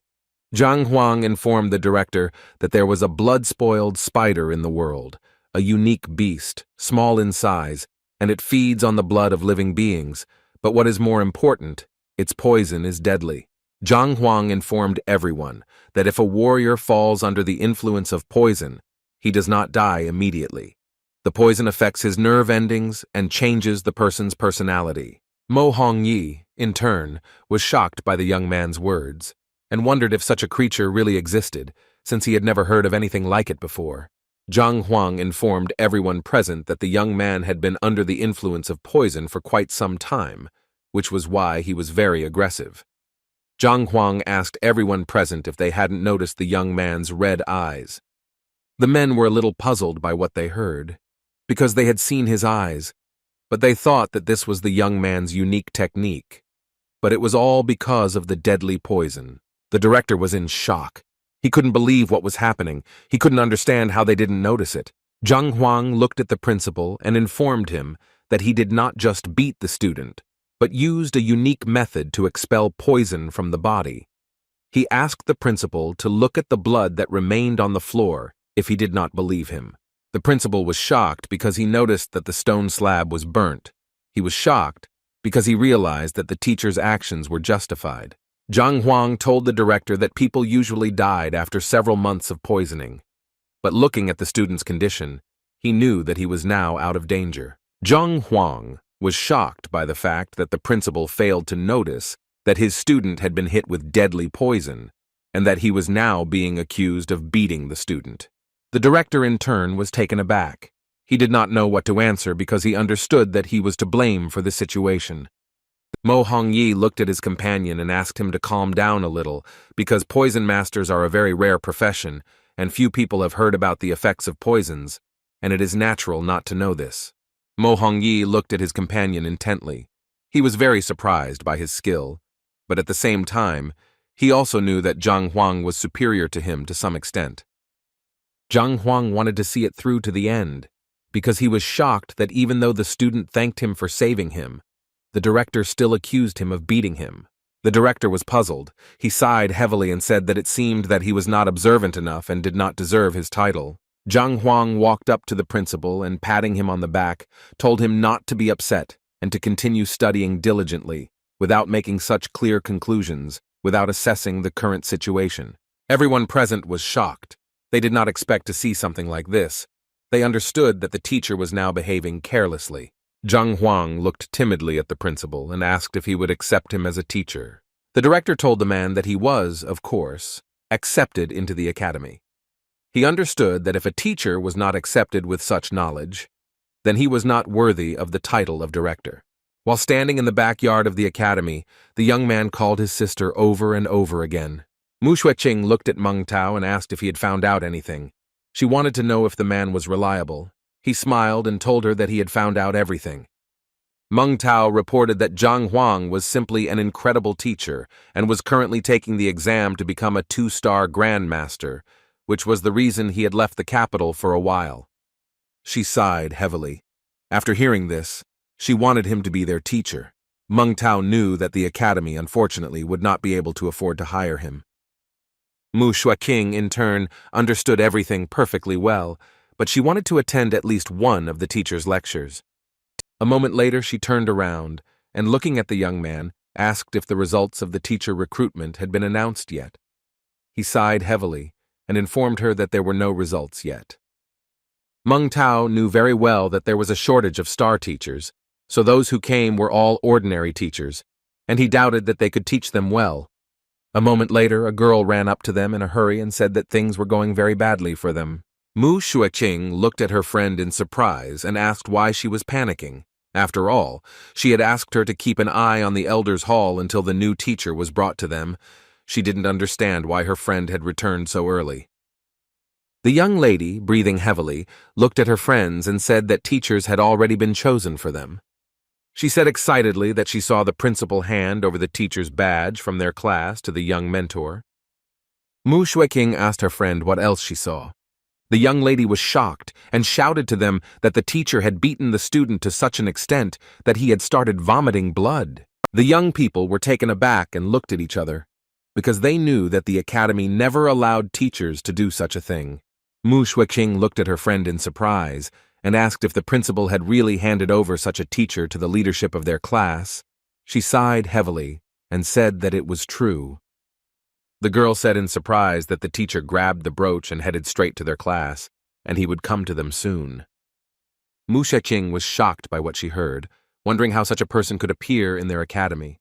Zhang Huang informed the director that there was a blood-spoiled spider in the world, a unique beast, small in size, and it feeds on the blood of living beings, but what is more important, its poison is deadly. Zhang Huang informed everyone that if a warrior falls under the influence of poison, he does not die immediately. The poison affects his nerve endings and changes the person's personality. Mo Hongyi, in turn, was shocked by the young man's words and wondered if such a creature really existed, since he had never heard of anything like it before. Zhang Huang informed everyone present that the young man had been under the influence of poison for quite some time, which was why he was very aggressive. Zhang Huang asked everyone present if they hadn't noticed the young man's red eyes. The men were a little puzzled by what they heard, because they had seen his eyes, but they thought that this was the young man's unique technique. But it was all because of the deadly poison. The director was in shock. He couldn't believe what was happening. He couldn't understand how they didn't notice it. Zhang Huang looked at the principal and informed him that he did not just beat the student, but used a unique method to expel poison from the body. He asked the principal to look at the blood that remained on the floor if he did not believe him. The principal was shocked because he noticed that the stone slab was burnt. He was shocked because he realized that the teacher's actions were justified. Zhang Huang told the director that people usually died after several months of poisoning, but looking at the student's condition, he knew that he was now out of danger. Zhang Huang was shocked by the fact that the principal failed to notice that his student had been hit with deadly poison, and that he was now being accused of beating the student. The director, in turn, was taken aback. He did not know what to answer because he understood that he was to blame for the situation. Mo Hongyi looked at his companion and asked him to calm down a little, because poison masters are a very rare profession, and few people have heard about the effects of poisons, and it is natural not to know this. Mo Hongyi looked at his companion intently. He He was very surprised by his skill, but at the same time, he also knew that Zhang Huang was superior to him to some extent. Zhang Huang wanted to see it through to the end, because he was shocked that even though the student thanked him for saving him, the director still accused him of beating him. The director was puzzled. He sighed heavily and said that it seemed that he was not observant enough and did not deserve his title. Zhang Huang walked up to the principal and, patting him on the back, told him not to be upset and to continue studying diligently, without making such clear conclusions, without assessing the current situation. Everyone present was shocked. They did not expect to see something like this. They understood that the teacher was now behaving carelessly. Zhang Huang looked timidly at the principal and asked if he would accept him as a teacher. The director told the man that he was, of course, accepted into the academy. He understood that if a teacher was not accepted with such knowledge, then he was not worthy of the title of director. While standing in the backyard of the academy, the young man called his sister over and over again. Mu Xueqing looked at Meng Tao and asked if he had found out anything. She wanted to know if the man was reliable. He smiled and told her that he had found out everything. Meng Tao reported that Zhang Huang was simply an incredible teacher and was currently taking the exam to become a 2-star grandmaster, which was the reason he had left the capital for a while. She sighed heavily. After hearing this, she wanted him to be their teacher. Meng Tao knew that the academy, unfortunately, would not be able to afford to hire him. Mu Xueqing, in turn, understood everything perfectly well, but she wanted to attend at least one of the teacher's lectures. A moment later, she turned around and, looking at the young man, asked if the results of the teacher recruitment had been announced yet. He sighed heavily and informed her that there were no results yet. Meng Tao knew very well that there was a shortage of star teachers, so those who came were all ordinary teachers, and he doubted that they could teach them well. A moment later, a girl ran up to them in a hurry and said that things were going very badly for them. Mu Xueqing looked at her friend in surprise and asked why she was panicking. After all, she had asked her to keep an eye on the elders' hall until the new teacher was brought to them. She didn't understand why her friend had returned so early. The young lady, breathing heavily, looked at her friends and said that teachers had already been chosen for them. She said excitedly that she saw the principal hand over the teacher's badge from their class to the young mentor. Mu Xueqing asked her friend what else she saw. The young lady was shocked and shouted to them that the teacher had beaten the student to such an extent that he had started vomiting blood. The young people were taken aback and looked at each other, because they knew that the academy never allowed teachers to do such a thing. Mu Xueqing looked at her friend in surprise and asked if the principal had really handed over such a teacher to the leadership of their class. She sighed heavily and said that it was true. The girl said in surprise that the teacher grabbed the brooch and headed straight to their class, and he would come to them soon. Mu Xueqing was shocked by what she heard, wondering how such a person could appear in their academy.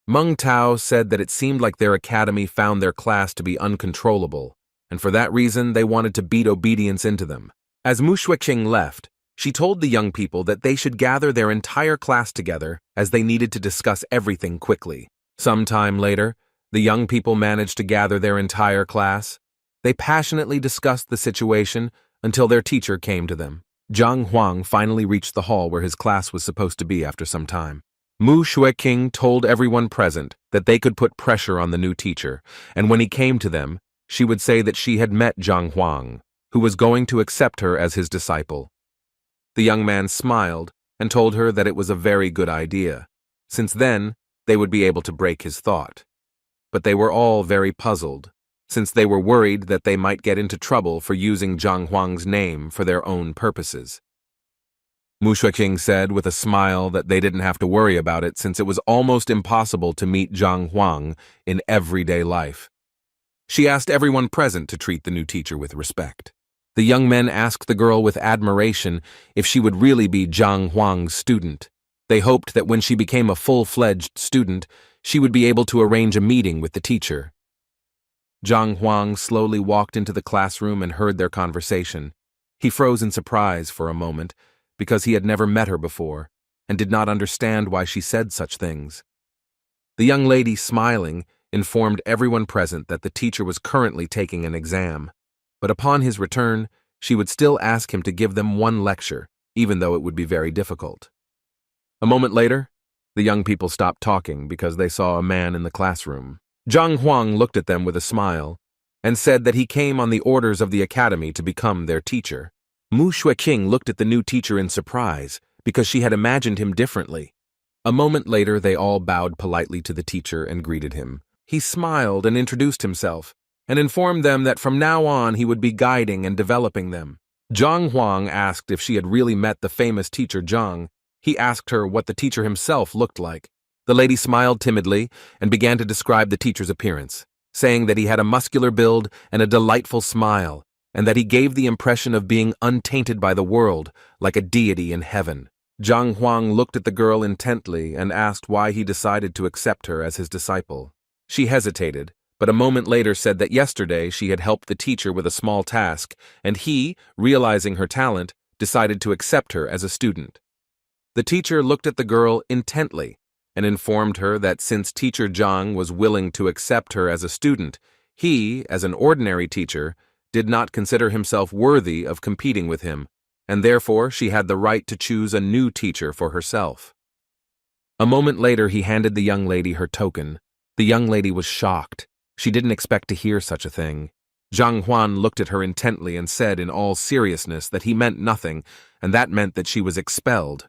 Meng Tao said that it seemed like their academy found their class to be uncontrollable, and for that reason they wanted to beat obedience into them. As Mu Xueqing left, she told the young people that they should gather their entire class together as they needed to discuss everything quickly. Some time later, the young people managed to gather their entire class. They passionately discussed the situation until their teacher came to them. Zhang Huang finally reached the hall where his class was supposed to be after some time. Mu Xueqing told everyone present that they could put pressure on the new teacher, and when he came to them, she would say that she had met Zhang Huang, who was going to accept her as his disciple. The young man smiled and told her that it was a very good idea, since then they would be able to break his thought. But they were all very puzzled, since they were worried that they might get into trouble for using Zhang Huang's name for their own purposes. Mu Xueqing said with a smile that they didn't have to worry about it since it was almost impossible to meet Zhang Huang in everyday life. She asked everyone present to treat the new teacher with respect. The young men asked the girl with admiration if she would really be Zhang Huang's student. They hoped that when she became a full-fledged student, she would be able to arrange a meeting with the teacher. Zhang Huang slowly walked into the classroom and heard their conversation. He froze in surprise for a moment, because he had never met her before, and did not understand why she said such things. The young lady, smiling, informed everyone present that the teacher was currently taking an exam, but upon his return, she would still ask him to give them one lecture, even though it would be very difficult. A moment later, The young people stopped talking because they saw a man in the classroom. Zhang Huang looked at them with a smile and said that he came on the orders of the academy to become their teacher. Mu Xueqing looked at the new teacher in surprise because she had imagined him differently. A moment later, they all bowed politely to the teacher and greeted him. He smiled and introduced himself and informed them that from now on he would be guiding and developing them. Zhang Huang asked if she had really met the famous teacher Zhang. He asked her what the teacher himself looked like. The lady smiled timidly and began to describe the teacher's appearance, saying that he had a muscular build and a delightful smile, and that he gave the impression of being untainted by the world, like a deity in heaven. Zhang Huang looked at the girl intently and asked why he decided to accept her as his disciple. She hesitated, but a moment later said that yesterday she had helped the teacher with a small task, and he, realizing her talent, decided to accept her as a student. The teacher looked at the girl intently and informed her that since teacher Zhang was willing to accept her as a student, he, as an ordinary teacher, did not consider himself worthy of competing with him, and therefore she had the right to choose a new teacher for herself. A moment later, he handed the young lady her token. The young lady was shocked. She didn't expect to hear such a thing. Zhang Huan looked at her intently and said in all seriousness that he meant nothing, and that meant that she was expelled.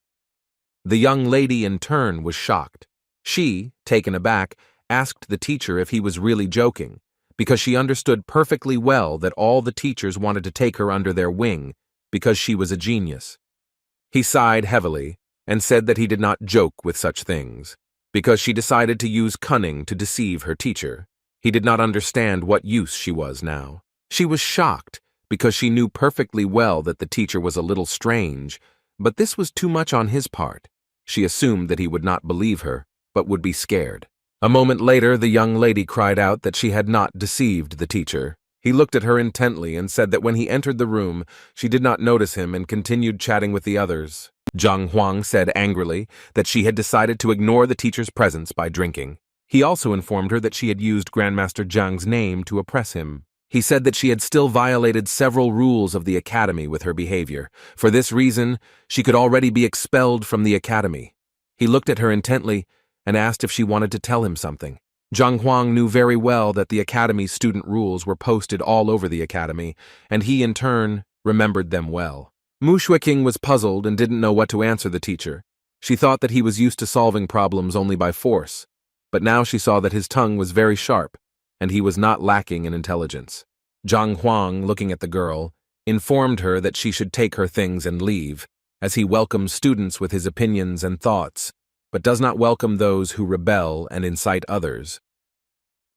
The young lady in turn was shocked. She, taken aback, asked the teacher if he was really joking, because she understood perfectly well that all the teachers wanted to take her under their wing, because she was a genius. He sighed heavily and said that he did not joke with such things, because she decided to use cunning to deceive her teacher. He did not understand what use she was now. She was shocked because she knew perfectly well that the teacher was a little strange, but this was too much on his part. She assumed that he would not believe her, but would be scared. A moment later, the young lady cried out that she had not deceived the teacher. He looked at her intently and said that when he entered the room, she did not notice him and continued chatting with the others. Zhang Huang said angrily that she had decided to ignore the teacher's presence by drinking. He also informed her that she had used Grandmaster Zhang's name to oppress him. He said that she had still violated several rules of the academy with her behavior. For this reason, she could already be expelled from the academy. He looked at her intently and asked if she wanted to tell him something. Zhang Huang knew very well that the academy's student rules were posted all over the academy, and he in turn remembered them well. Mu Xueqing was puzzled and didn't know what to answer the teacher. She thought that he was used to solving problems only by force, but now she saw that his tongue was very sharp, and he was not lacking in intelligence. Zhang Huang, looking at the girl, informed her that she should take her things and leave, as he welcomes students with his opinions and thoughts, but does not welcome those who rebel and incite others.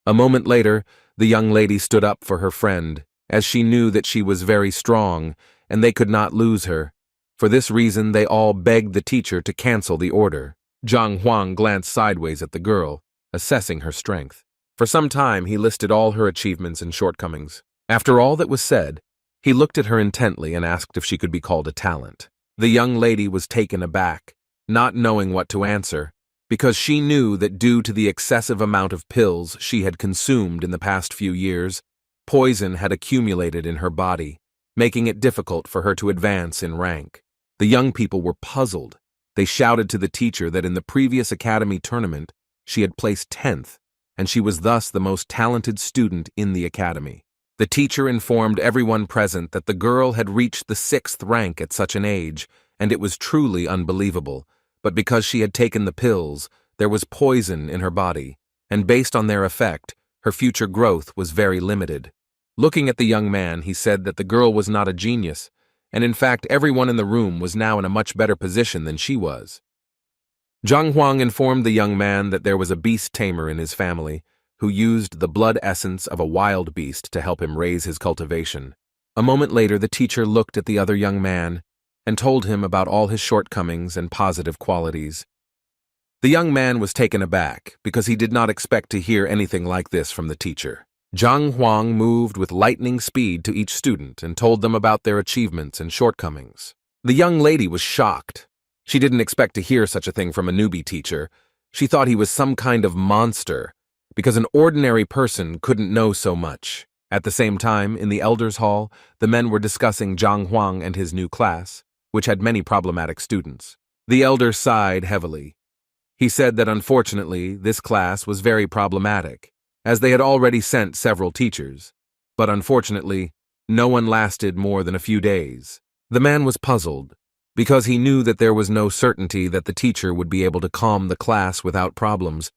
A moment later, the young lady stood up for her friend, as she knew that she was very strong, and they could not lose her. For this reason, they all begged the teacher to cancel the order. Zhang Huang glanced sideways at the girl, assessing her strength. For some time, he listed all her achievements and shortcomings. After all that was said, he looked at her intently and asked if she could be called a talent. The young lady was taken aback, not knowing what to answer, because she knew that due to the excessive amount of pills she had consumed in the past few years, poison had accumulated in her body, making it difficult for her to advance in rank. The young people were puzzled. They shouted to the teacher that in the previous academy tournament, she had placed 10th, and she was thus the most talented student in the academy. The teacher informed everyone present that the girl had reached the 6th rank at such an age, and it was truly unbelievable, but because she had taken the pills, there was poison in her body, and based on their effect, her future growth was very limited. Looking at the young man, he said that the girl was not a genius, and in fact everyone in the room was now in a much better position than she was. Zhang Huang informed the young man that there was a beast tamer in his family, who used the blood essence of a wild beast to help him raise his cultivation. A moment later, the teacher looked at the other young man and told him about all his shortcomings and positive qualities. The young man was taken aback because he did not expect to hear anything like this from the teacher. Zhang Huang moved with lightning speed to each student and told them about their achievements and shortcomings. The young lady was shocked. She didn't expect to hear such a thing from a newbie teacher. She thought he was some kind of monster, because an ordinary person couldn't know so much. At the same time, in the elders' hall, the men were discussing Zhang Huang and his new class, which had many problematic students. The elder sighed heavily. He said that unfortunately this class was very problematic, as they had already sent several teachers. But unfortunately, no one lasted more than a few days. The man was puzzled, because he knew that there was no certainty that the teacher would be able to calm the class without problems.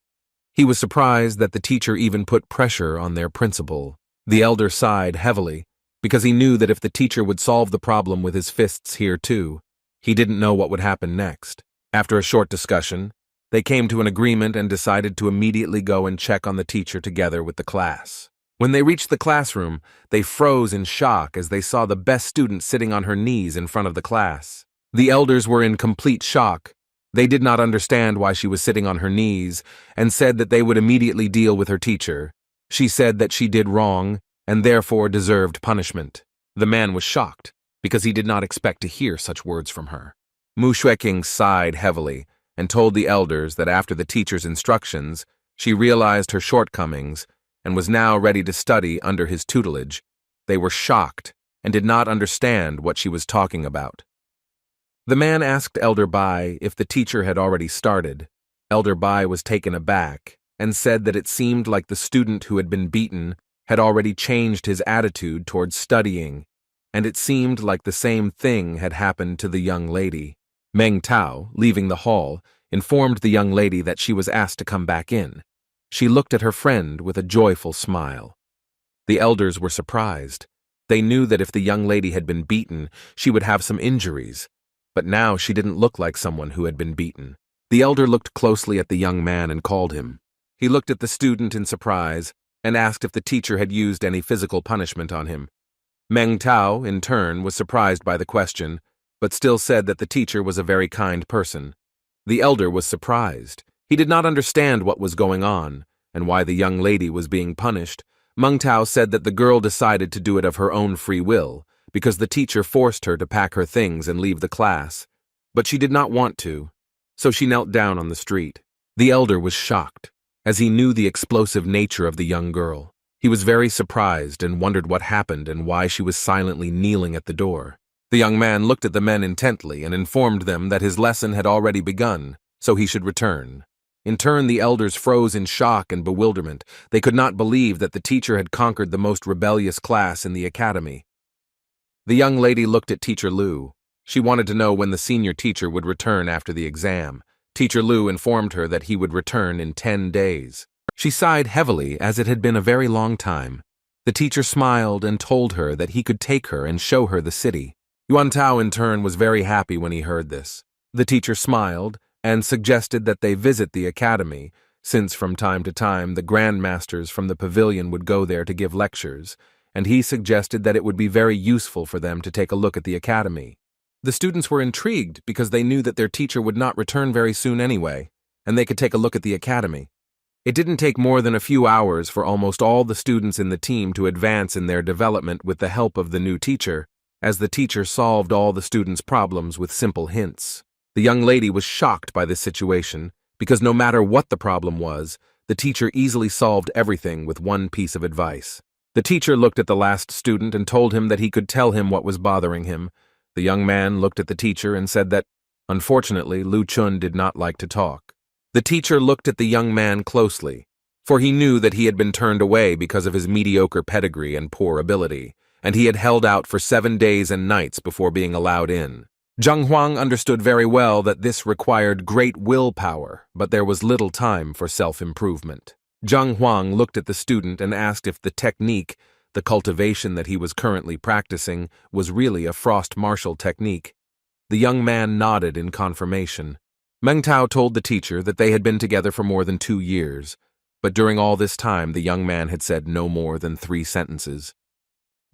He was surprised that the teacher even put pressure on their principal. The elder sighed heavily, because he knew that if the teacher would solve the problem with his fists here too, he didn't know what would happen next. After a short discussion, they came to an agreement and decided to immediately go and check on the teacher together with the class. When they reached the classroom, they froze in shock as they saw the best student sitting on her knees in front of the class. The elders were in complete shock. They did not understand why she was sitting on her knees and said that they would immediately deal with her teacher. She said that she did wrong and therefore deserved punishment. The man was shocked because he did not expect to hear such words from her. Mu Xueqing sighed heavily and told the elders that after the teacher's instructions, she realized her shortcomings and was now ready to study under his tutelage. They were shocked and did not understand what she was talking about. The man asked Elder Bai if the teacher had already started. Elder Bai was taken aback and said that it seemed like the student who had been beaten had already changed his attitude towards studying, and it seemed like the same thing had happened to the young lady. Meng Tao, leaving the hall, informed the young lady that she was asked to come back in. She looked at her friend with a joyful smile. The elders were surprised. They knew that if the young lady had been beaten, she would have some injuries, but now she didn't look like someone who had been beaten. The elder looked closely at the young man and called him. He looked at the student in surprise and asked if the teacher had used any physical punishment on him. Meng Tao, in turn, was surprised by the question, but still said that the teacher was a very kind person. The elder was surprised. He did not understand what was going on and why the young lady was being punished. Meng Tao said that the girl decided to do it of her own free will, because the teacher forced her to pack her things and leave the class. But she did not want to, so she knelt down on the street. The elder was shocked, as he knew the explosive nature of the young girl. He was very surprised and wondered what happened and why she was silently kneeling at the door. The young man looked at the men intently and informed them that his lesson had already begun, so he should return. In turn, the elders froze in shock and bewilderment. They could not believe that the teacher had conquered the most rebellious class in the academy. The young lady looked at Teacher Liu. She wanted to know when the senior teacher would return after the exam. Teacher Liu informed her that he would return in 10 days. She sighed heavily as it had been a very long time. The teacher smiled and told her that he could take her and show her the city. Yuan Tao in turn was very happy when he heard this. The teacher smiled and suggested that they visit the academy, since from time to time the grandmasters from the pavilion would go there to give lectures, and he suggested that it would be very useful for them to take a look at the academy. The students were intrigued because they knew that their teacher would not return very soon anyway, and they could take a look at the academy. It didn't take more than a few hours for almost all the students in the team to advance in their development with the help of the new teacher, as the teacher solved all the students' problems with simple hints. The young lady was shocked by this situation because no matter what the problem was, the teacher easily solved everything with one piece of advice. The teacher looked at the last student and told him that he could tell him what was bothering him. The young man looked at the teacher and said that, unfortunately, Lu Chun did not like to talk. The teacher looked at the young man closely, for he knew that he had been turned away because of his mediocre pedigree and poor ability, and he had held out for 7 days and nights before being allowed in. Zhang Huang understood very well that this required great willpower, but there was little time for self-improvement. Zhang Huang looked at the student and asked if the technique, the cultivation that he was currently practicing, was really a frost martial technique. The young man nodded in confirmation. Meng Tao told the teacher that they had been together for more than 2 years, but during all this time the young man had said no more than 3 sentences.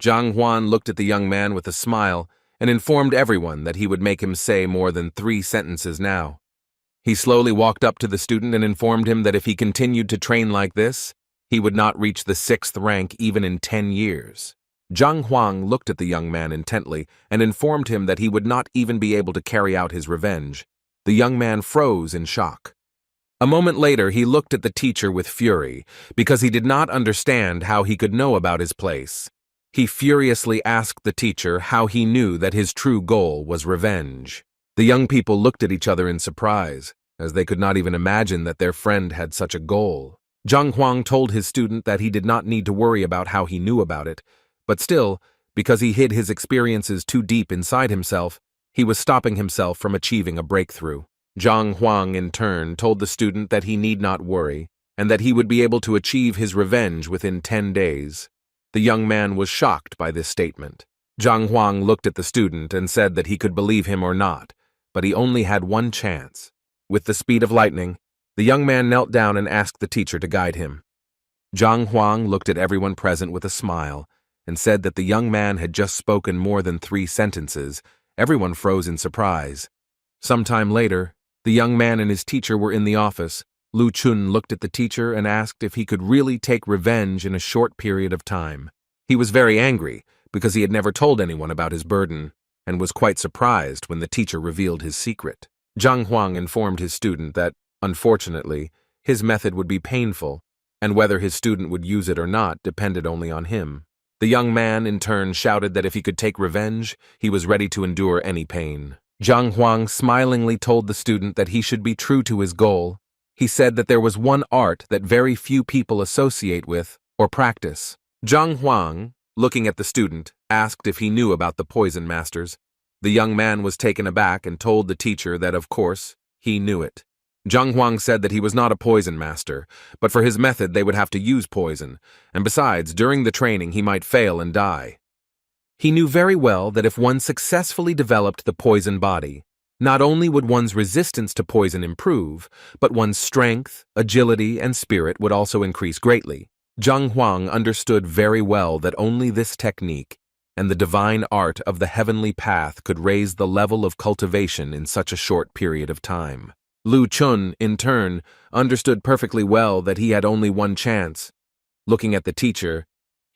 Zhang Huan looked at the young man with a smile and informed everyone that he would make him say more than 3 sentences now. He slowly walked up to the student and informed him that if he continued to train like this, he would not reach the 6th rank even in 10 years. Zhang Huang looked at the young man intently and informed him that he would not even be able to carry out his revenge. The young man froze in shock. A moment later, he looked at the teacher with fury, because he did not understand how he could know about his place. He furiously asked the teacher how he knew that his true goal was revenge. The young people looked at each other in surprise. as they could not even imagine that their friend had such a goal. Zhang Huang told his student that he did not need to worry about how he knew about it, but still, because he hid his experiences too deep inside himself, he was stopping himself from achieving a breakthrough. Zhang Huang, in turn, told the student that he need not worry, and that he would be able to achieve his revenge within 10 days. The young man was shocked by this statement. Zhang Huang looked at the student and said that he could believe him or not, but he only had one chance. With the speed of lightning, the young man knelt down and asked the teacher to guide him. Zhang Huang looked at everyone present with a smile and said that the young man had just spoken more than 3 sentences. Everyone froze in surprise. Sometime later, the young man and his teacher were in the office. Lu Chun looked at the teacher and asked if he could really take revenge in a short period of time. He was very angry because he had never told anyone about his burden and was quite surprised when the teacher revealed his secret. Zhang Huang informed his student that, unfortunately, his method would be painful, and whether his student would use it or not depended only on him. The young man, in turn, shouted that if he could take revenge, he was ready to endure any pain. Zhang Huang smilingly told the student that he should be true to his goal. He said that there was one art that very few people associate with or practice. Zhang Huang, looking at the student, asked if he knew about the poison masters. The young man was taken aback and told the teacher that, of course, he knew it. Zhang Huang said that he was not a poison master, but for his method they would have to use poison, and besides, during the training he might fail and die. He knew very well that if one successfully developed the poison body, not only would one's resistance to poison improve, but one's strength, agility, and spirit would also increase greatly. Zhang Huang understood very well that only this technique and the divine art of the heavenly path could raise the level of cultivation in such a short period of time. Lu Chun, in turn, understood perfectly well that he had only one chance. Looking at the teacher,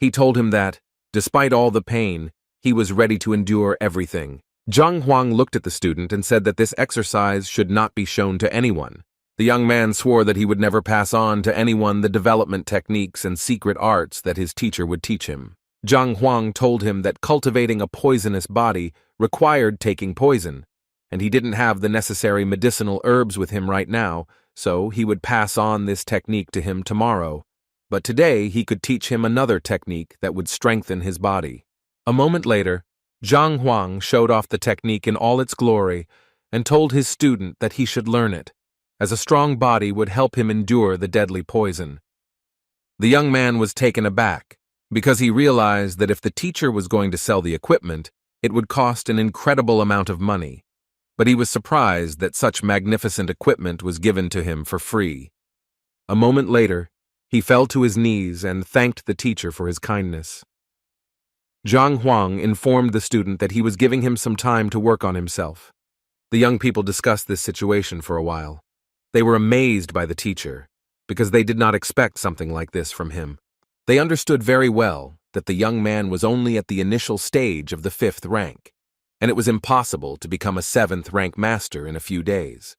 he told him that, despite all the pain, he was ready to endure everything. Zhang Huang looked at the student and said that this exercise should not be shown to anyone. The young man swore that he would never pass on to anyone the development techniques and secret arts that his teacher would teach him. Zhang Huang told him that cultivating a poisonous body required taking poison, and he didn't have the necessary medicinal herbs with him right now, so he would pass on this technique to him tomorrow. But today he could teach him another technique that would strengthen his body. A moment later, Zhang Huang showed off the technique in all its glory and told his student that he should learn it, as a strong body would help him endure the deadly poison. The young man was taken aback, because he realized that if the teacher was going to sell the equipment, it would cost an incredible amount of money. But he was surprised that such magnificent equipment was given to him for free. A moment later, he fell to his knees and thanked the teacher for his kindness. Zhang Huang informed the student that he was giving him some time to work on himself. The young people discussed this situation for a while. They were amazed by the teacher, because they did not expect something like this from him. They understood very well that the young man was only at the initial stage of the 5th rank, and it was impossible to become a 7th rank master in a few days.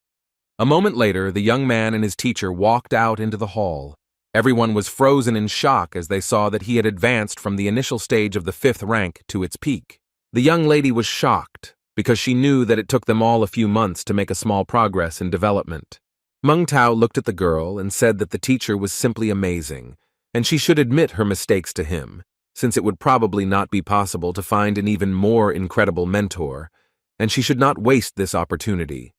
A moment later, the young man and his teacher walked out into the hall. Everyone was frozen in shock as they saw that he had advanced from the initial stage of the 5th rank to its peak. The young lady was shocked, because she knew that it took them all a few months to make a small progress in development. Meng Tao looked at the girl and said that the teacher was simply amazing, and she should admit her mistakes to him, since it would probably not be possible to find an even more incredible mentor, and she should not waste this opportunity.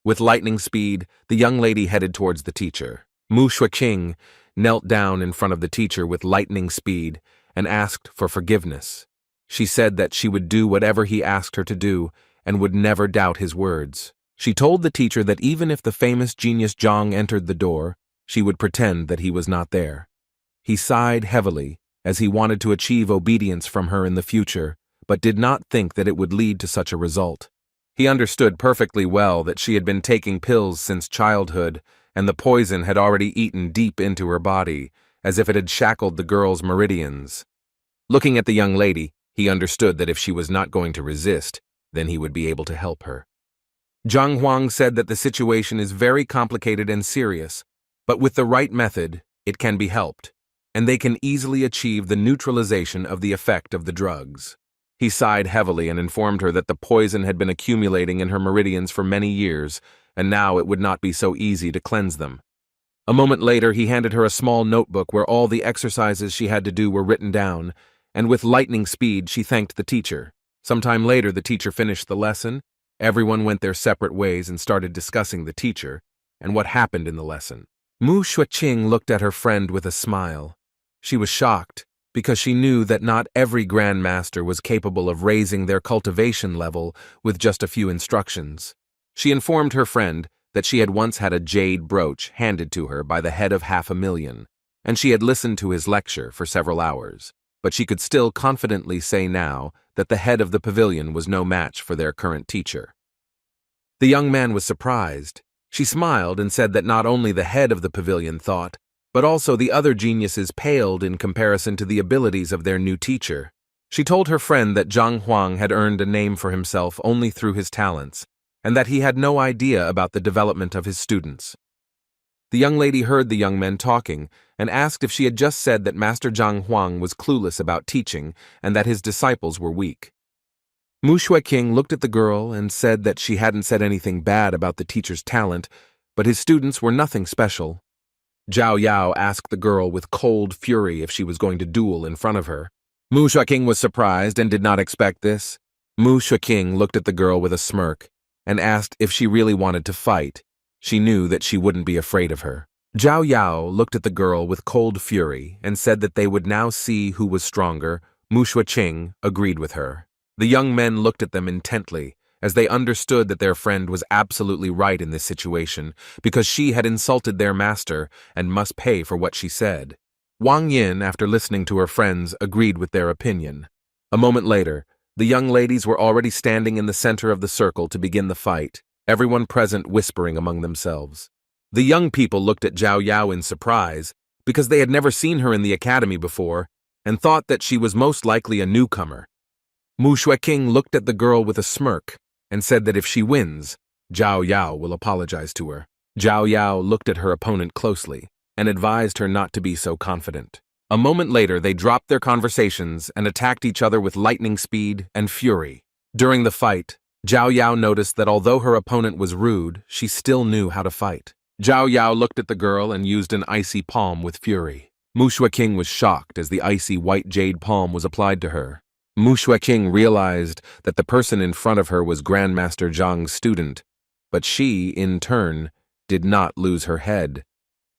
With lightning speed, the young lady headed towards the teacher. Mu Shuiqing knelt down in front of the teacher with lightning speed and asked for forgiveness. She said that she would do whatever he asked her to do and would never doubt his words. She told the teacher that even if the famous genius Zhang entered the door, she would pretend that he was not there. He sighed heavily, as he wanted to achieve obedience from her in the future, but did not think that it would lead to such a result. He understood perfectly well that she had been taking pills since childhood, and the poison had already eaten deep into her body, as if it had shackled the girl's meridians. Looking at the young lady, he understood that if she was not going to resist, then he would be able to help her. Zhang Huang said that the situation is very complicated and serious, but with the right method, it can be helped, and they can easily achieve the neutralization of the effect of the drugs. He sighed heavily and informed her that the poison had been accumulating in her meridians for many years, and now it would not be so easy to cleanse them. A moment later, he handed her a small notebook where all the exercises she had to do were written down, and with lightning speed she thanked the teacher. Sometime later, the teacher finished the lesson. Everyone went their separate ways and started discussing the teacher and what happened in the lesson. Mu Shuqing looked at her friend with a smile. She was shocked, because she knew that not every grandmaster was capable of raising their cultivation level with just a few instructions. She informed her friend that she had once had a jade brooch handed to her by the head of 500,000, and she had listened to his lecture for several hours, but she could still confidently say now that the head of the pavilion was no match for their current teacher. The young man was surprised. She smiled and said that not only the head of the pavilion thought, but also the other geniuses paled in comparison to the abilities of their new teacher. She told her friend that Zhang Huang had earned a name for himself only through his talents, and that he had no idea about the development of his students. The young lady heard the young men talking and asked if she had just said that Master Zhang Huang was clueless about teaching and that his disciples were weak. Mu Shuqing looked at the girl and said that she hadn't said anything bad about the teacher's talent, but his students were nothing special. Zhao Yao asked the girl with cold fury if she was going to duel in front of her. Mu Shuqing was surprised and did not expect this. Mu Shuqing looked at the girl with a smirk and asked if she really wanted to fight. She knew that she wouldn't be afraid of her. Zhao Yao looked at the girl with cold fury and said that they would now see who was stronger. Mu Shuqing agreed with her. The young men looked at them intently, as they understood that their friend was absolutely right in this situation, because she had insulted their master and must pay for what she said. Wang Yin, after listening to her friends, agreed with their opinion. A moment later, the young ladies were already standing in the center of the circle to begin the fight, everyone present whispering among themselves. The young people looked at Zhao Yao in surprise, because they had never seen her in the academy before, and thought that she was most likely a newcomer. Mu Shuqing looked at the girl with a smirk and said that if she wins, Zhao Yao will apologize to her. Zhao Yao looked at her opponent closely and advised her not to be so confident. A moment later, they dropped their conversations and attacked each other with lightning speed and fury. During the fight, Zhao Yao noticed that although her opponent was rude, she still knew how to fight. Zhao Yao looked at the girl and used an icy palm with fury. Mu Shuqing was shocked as the icy white jade palm was applied to her. Mu Shuqing realized that the person in front of her was Grandmaster Zhang's student, but she, in turn, did not lose her head,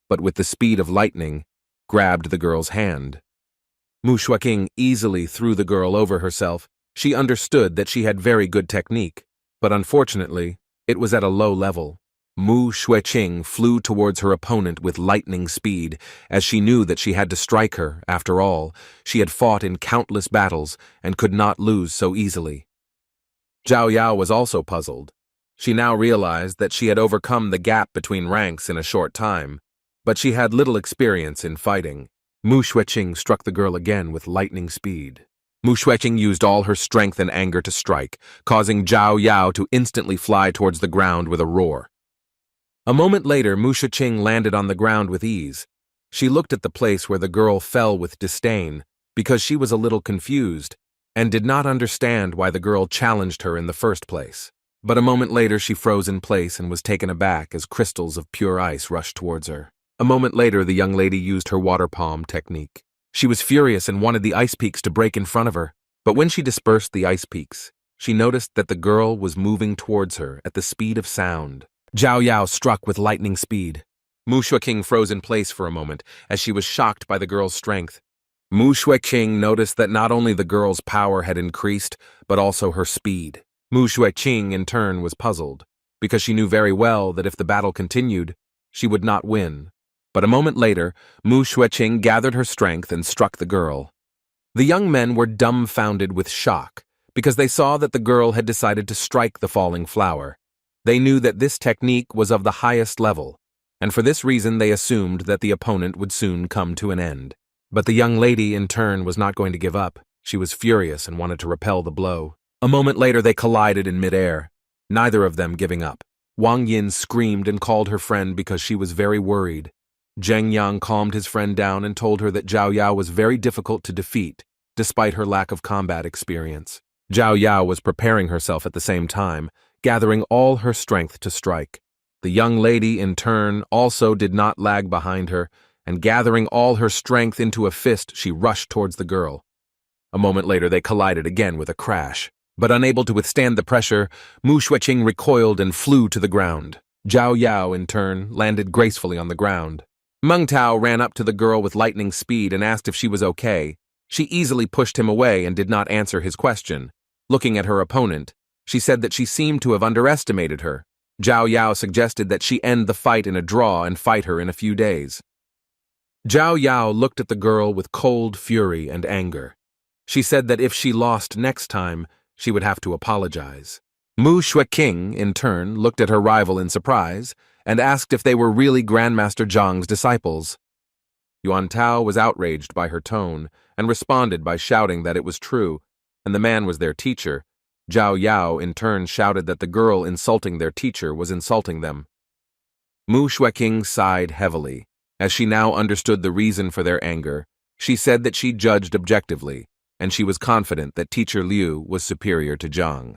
but with the speed of lightning, grabbed the girl's hand. Mu Shuqing easily threw the girl over herself. She understood that she had very good technique, but unfortunately, it was at a low level. Mu Shuqing flew towards her opponent with lightning speed, as she knew that she had to strike her. After all, she had fought in countless battles and could not lose so easily. Zhao Yao was also puzzled. She now realized that she had overcome the gap between ranks in a short time, but she had little experience in fighting. Mu Shuqing struck the girl again with lightning speed. Mu Shuqing used all her strength and anger to strike, causing Zhao Yao to instantly fly towards the ground with a roar. A moment later, Mu Shuqing landed on the ground with ease. She looked at the place where the girl fell with disdain, because she was a little confused, and did not understand why the girl challenged her in the first place. But a moment later she froze in place and was taken aback as crystals of pure ice rushed towards her. A moment later the young lady used her water palm technique. She was furious and wanted the ice peaks to break in front of her, but when she dispersed the ice peaks, she noticed that the girl was moving towards her at the speed of sound. Zhao Yao struck with lightning speed. Mu Shuqing froze in place for a moment as she was shocked by the girl's strength. Mu Shuqing noticed that not only the girl's power had increased, but also her speed. Mu Shuqing, in turn, was puzzled, because she knew very well that if the battle continued, she would not win. But a moment later, Mu Shuqing gathered her strength and struck the girl. The young men were dumbfounded with shock, because they saw that the girl had decided to strike the falling flower. They knew that this technique was of the highest level, and for this reason they assumed that the opponent would soon come to an end. But the young lady, in turn, was not going to give up. She was furious and wanted to repel the blow. A moment later they collided in midair, neither of them giving up. Wang Yin screamed and called her friend because she was very worried. Zheng Yang calmed his friend down and told her that Zhao Yao was very difficult to defeat, despite her lack of combat experience. Zhao Yao was preparing herself at the same time, gathering all her strength to strike. The young lady, in turn, also did not lag behind her, and gathering all her strength into a fist, she rushed towards the girl. A moment later, they collided again with a crash. But unable to withstand the pressure, Mu Xueqing recoiled and flew to the ground. Zhao Yao, in turn, landed gracefully on the ground. Meng Tao ran up to the girl with lightning speed and asked if she was okay. She easily pushed him away and did not answer his question. Looking at her opponent, she said that she seemed to have underestimated her. Zhao Yao suggested that she end the fight in a draw and fight her in a few days. Zhao Yao looked at the girl with cold fury and anger. She said that if she lost next time, she would have to apologize. Mu Xueqing, in turn, looked at her rival in surprise and asked if they were really Grandmaster Zhang's disciples. Yuan Tao was outraged by her tone and responded by shouting that it was true, and the man was their teacher. Zhao Yao, in turn, shouted that the girl insulting their teacher was insulting them. Mu Xueqing sighed heavily. As she now understood the reason for their anger, she said that she judged objectively, and she was confident that Teacher Liu was superior to Zhang.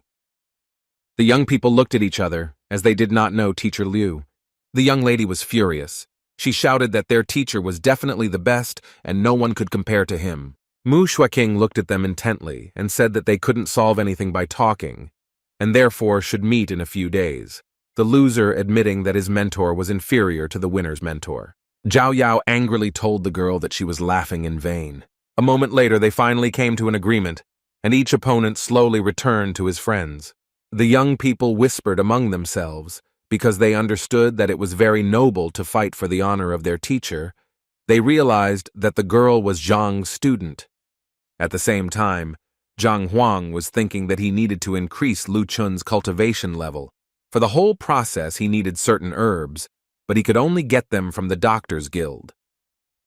The young people looked at each other, as they did not know Teacher Liu. The young lady was furious. She shouted that their teacher was definitely the best, and no one could compare to him. Mu Xueqing looked at them intently and said that they couldn't solve anything by talking, and therefore should meet in a few days, the loser admitting that his mentor was inferior to the winner's mentor. Zhao Yao angrily told the girl that she was laughing in vain. A moment later, they finally came to an agreement, and each opponent slowly returned to his friends. The young people whispered among themselves, because they understood that it was very noble to fight for the honor of their teacher. They realized that the girl was Zhang's student. At the same time, Zhang Huang was thinking that he needed to increase Lu Chun's cultivation level. For the whole process, he needed certain herbs, but he could only get them from the Doctor's Guild.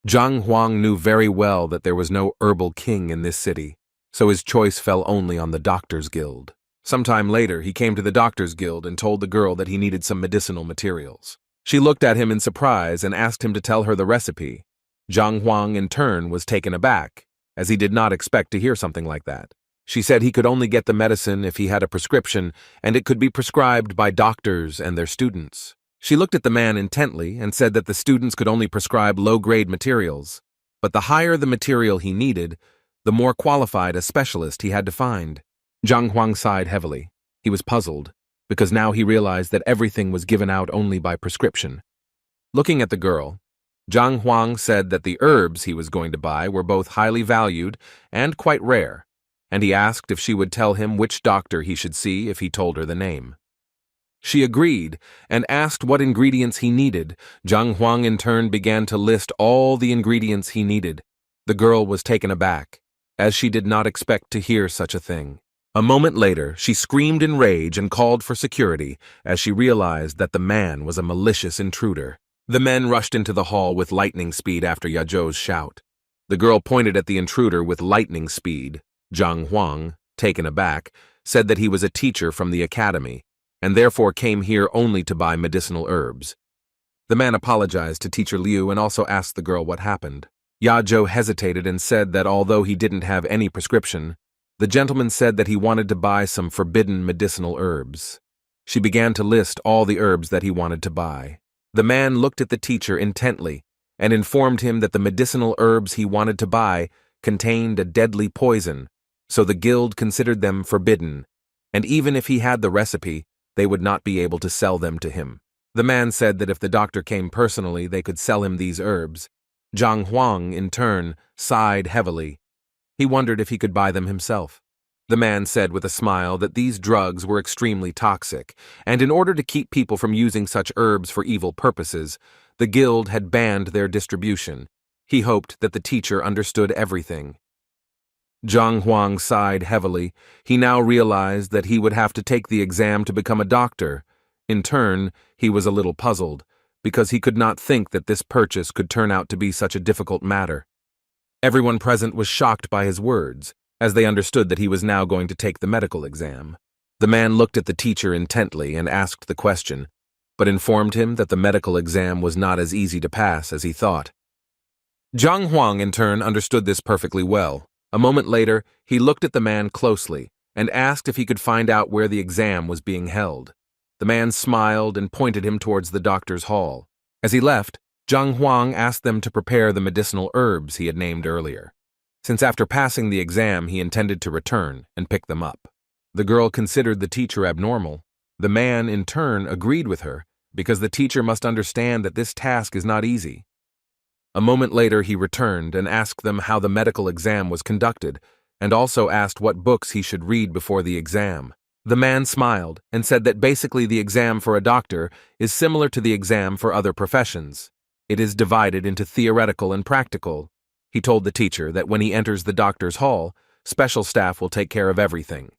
Zhang Huang knew very well that there was no herbal king in this city, so his choice fell only on the Doctor's Guild. Sometime later, he came to the Doctor's Guild and told the girl that he needed some medicinal materials. She looked at him in surprise and asked him to tell her the recipe. Zhang Huang, in turn, was taken aback, as he did not expect to hear something like that. She said he could only get the medicine if he had a prescription, and it could be prescribed by doctors and their students. She looked at the man intently and said that the students could only prescribe low-grade materials, but the higher the material he needed, the more qualified a specialist he had to find. Zhang Huang sighed heavily. He was puzzled, because now he realized that everything was given out only by prescription. Looking at the girl, Zhang Huang said that the herbs he was going to buy were both highly valued and quite rare, and he asked if she would tell him which doctor he should see if he told her the name. She agreed and asked what ingredients he needed. Zhang Huang in turn began to list all the ingredients he needed. The girl was taken aback, as she did not expect to hear such a thing. A moment later, she screamed in rage and called for security as she realized that the man was a malicious intruder. The men rushed into the hall with lightning speed after Yazhou's shout. The girl pointed at the intruder with lightning speed. Zhang Huang, taken aback, said that he was a teacher from the academy, and therefore came here only to buy medicinal herbs. The man apologized to Teacher Liu and also asked the girl what happened. Yazhou hesitated and said that although he didn't have any prescription, the gentleman said that he wanted to buy some forbidden medicinal herbs. She began to list all the herbs that he wanted to buy. The man looked at the teacher intently and informed him that the medicinal herbs he wanted to buy contained a deadly poison, so the guild considered them forbidden, and even if he had the recipe, they would not be able to sell them to him. The man said that if the doctor came personally, they could sell him these herbs. Zhang Huang, in turn, sighed heavily. He wondered if he could buy them himself. The man said with a smile that these drugs were extremely toxic, and in order to keep people from using such herbs for evil purposes, the guild had banned their distribution. He hoped that the teacher understood everything. Zhang Huang sighed heavily. He now realized that he would have to take the exam to become a doctor. In turn, he was a little puzzled, because he could not think that this purchase could turn out to be such a difficult matter. Everyone present was shocked by his words, as they understood that he was now going to take the medical exam. The man looked at the teacher intently and asked the question, but informed him that the medical exam was not as easy to pass as he thought. Zhang Huang, in turn, understood this perfectly well. A moment later, he looked at the man closely and asked if he could find out where the exam was being held. The man smiled and pointed him towards the doctor's hall. As he left, Zhang Huang asked them to prepare the medicinal herbs he had named earlier, since after passing the exam he intended to return and pick them up. The girl considered the teacher abnormal. The man, in turn, agreed with her, because the teacher must understand that this task is not easy. A moment later he returned and asked them how the medical exam was conducted, and also asked what books he should read before the exam. The man smiled and said that basically the exam for a doctor is similar to the exam for other professions. It is divided into theoretical and practical. He told the teacher that when he enters the doctor's hall, special staff will take care of everything.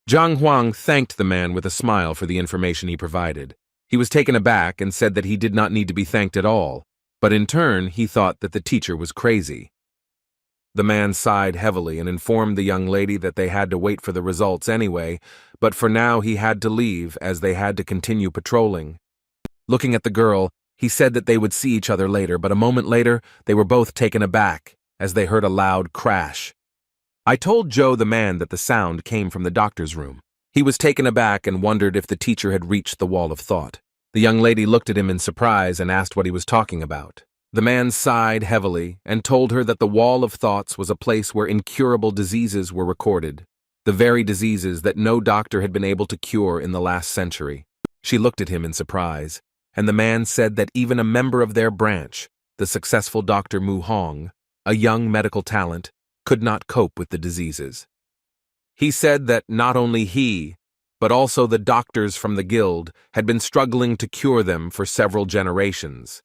Zhang Huang thanked the man with a smile for the information he provided. He was taken aback and said that he did not need to be thanked at all, but in turn he thought that the teacher was crazy. The man sighed heavily and informed the young lady that they had to wait for the results anyway, but for now he had to leave as they had to continue patrolling. Looking at the girl, he said that they would see each other later, but a moment later they were both taken aback as they heard a loud crash. I told Joe the man that the sound came from the doctor's room. He was taken aback and wondered if the teacher had reached the wall of thought. The young lady looked at him in surprise and asked what he was talking about. The man sighed heavily and told her that the wall of thoughts was a place where incurable diseases were recorded, the very diseases that no doctor had been able to cure in the last century. She looked at him in surprise, and the man said that even a member of their branch, the successful Dr. Mu Hong, a young medical talent, could not cope with the diseases. He said that not only he, but also the doctors from the guild had been struggling to cure them for several generations,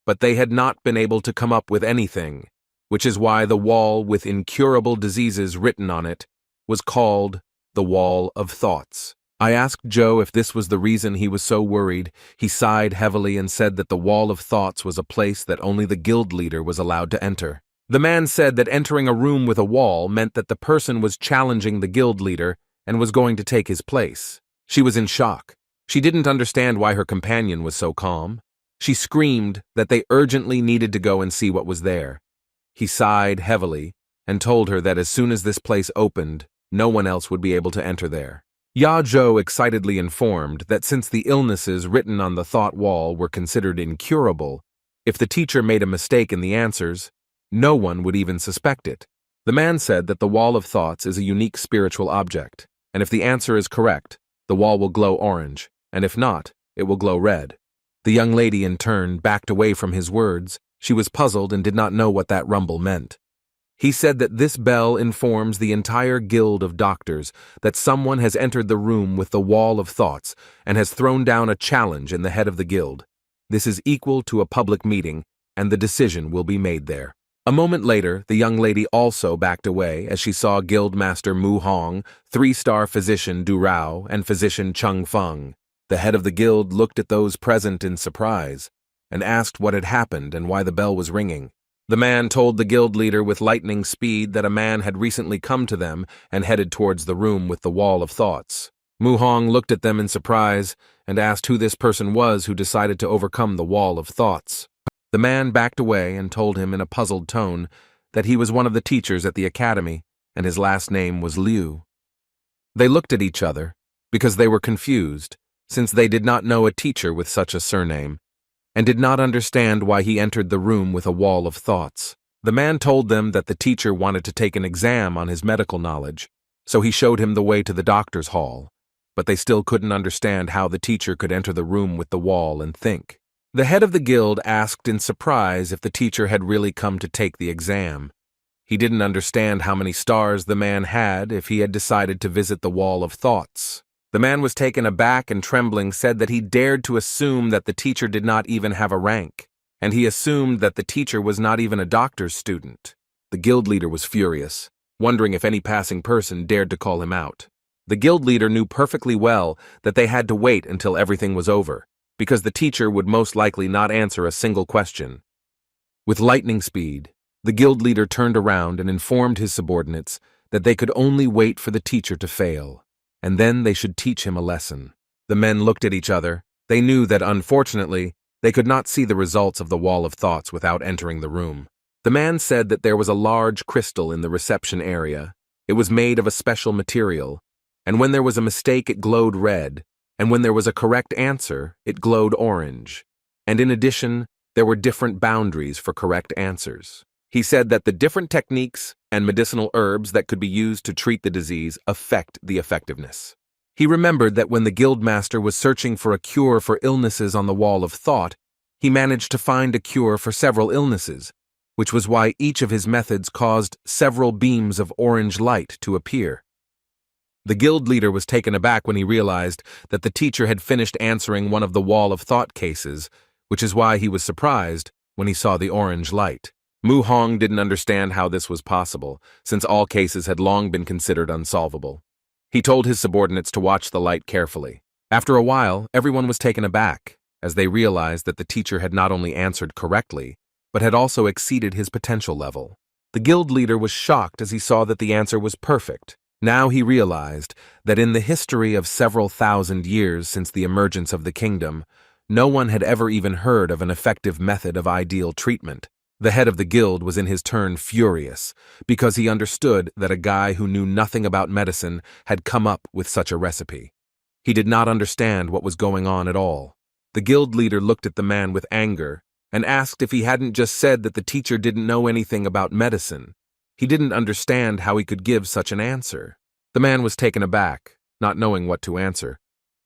but they had not been able to come up with anything, which is why the wall with incurable diseases written on it was called the Wall of Thoughts. I asked Joe if this was the reason he was so worried. He sighed heavily and said that the Wall of Thoughts was a place that only the guild leader was allowed to enter. The man said that entering a room with a wall meant that the person was challenging the guild leader and was going to take his place. She was in shock. She didn't understand why her companion was so calm. She screamed that they urgently needed to go and see what was there. He sighed heavily and told her that as soon as this place opened, no one else would be able to enter there. Ya Zhou excitedly informed that since the illnesses written on the thought wall were considered incurable, if the teacher made a mistake in the answers, no one would even suspect it. The man said that the Wall of Thoughts is a unique spiritual object, and if the answer is correct, the wall will glow orange, and if not, it will glow red. The young lady in turn backed away from his words. She was puzzled and did not know what that rumble meant. He said that this bell informs the entire guild of doctors that someone has entered the room with the Wall of Thoughts and has thrown down a challenge in the head of the guild. This is equal to a public meeting, and the decision will be made there. A moment later, the young lady also backed away as she saw Guildmaster Mu Hong, 3-star physician Du Rao, and physician Cheng Feng. The head of the guild looked at those present in surprise and asked what had happened and why the bell was ringing. The man told the guild leader with lightning speed that a man had recently come to them and headed towards the room with the Wall of Thoughts. Mu Hong looked at them in surprise and asked who this person was who decided to overcome the Wall of Thoughts. The man backed away and told him in a puzzled tone that he was one of the teachers at the academy and his last name was Liu. They looked at each other because they were confused, since they did not know a teacher with such a surname, and did not understand why he entered the room with a Wall of Thoughts. The man told them that the teacher wanted to take an exam on his medical knowledge, so he showed him the way to the doctor's hall, but they still couldn't understand how the teacher could enter the room with the wall and think. The head of the guild asked in surprise if the teacher had really come to take the exam. He didn't understand how many stars the man had if he had decided to visit the Wall of Thoughts. The man was taken aback and trembling said that he dared to assume that the teacher did not even have a rank, and he assumed that the teacher was not even a doctor's student. The guild leader was furious, wondering if any passing person dared to call him out. The guild leader knew perfectly well that they had to wait until everything was over, because the teacher would most likely not answer a single question. With lightning speed, the guild leader turned around and informed his subordinates that they could only wait for the teacher to fail, and then they should teach him a lesson. The men looked at each other. They knew that, unfortunately, they could not see the results of the Wall of Thoughts without entering the room. The man said that there was a large crystal in the reception area. It was made of a special material, and when there was a mistake it glowed red, and when there was a correct answer, it glowed orange. And in addition, there were different boundaries for correct answers. He said that the different techniques and medicinal herbs that could be used to treat the disease affect the effectiveness. He remembered that when the guildmaster was searching for a cure for illnesses on the wall of thought, he managed to find a cure for several illnesses, which was why each of his methods caused several beams of orange light to appear. The guild leader was taken aback when he realized that the teacher had finished answering one of the wall of thought cases, which is why he was surprised when he saw the orange light. Mu Hong didn't understand how this was possible, since all cases had long been considered unsolvable. He told his subordinates to watch the light carefully. After a while, everyone was taken aback, as they realized that the teacher had not only answered correctly, but had also exceeded his potential level. The guild leader was shocked as he saw that the answer was perfect. Now he realized that in the history of several thousand years since the emergence of the kingdom, no one had ever even heard of an effective method of ideal treatment. The head of the guild was in his turn furious, because he understood that a guy who knew nothing about medicine had come up with such a recipe. He did not understand what was going on at all. The guild leader looked at the man with anger and asked if he hadn't just said that the teacher didn't know anything about medicine. He didn't understand how he could give such an answer. The man was taken aback, not knowing what to answer.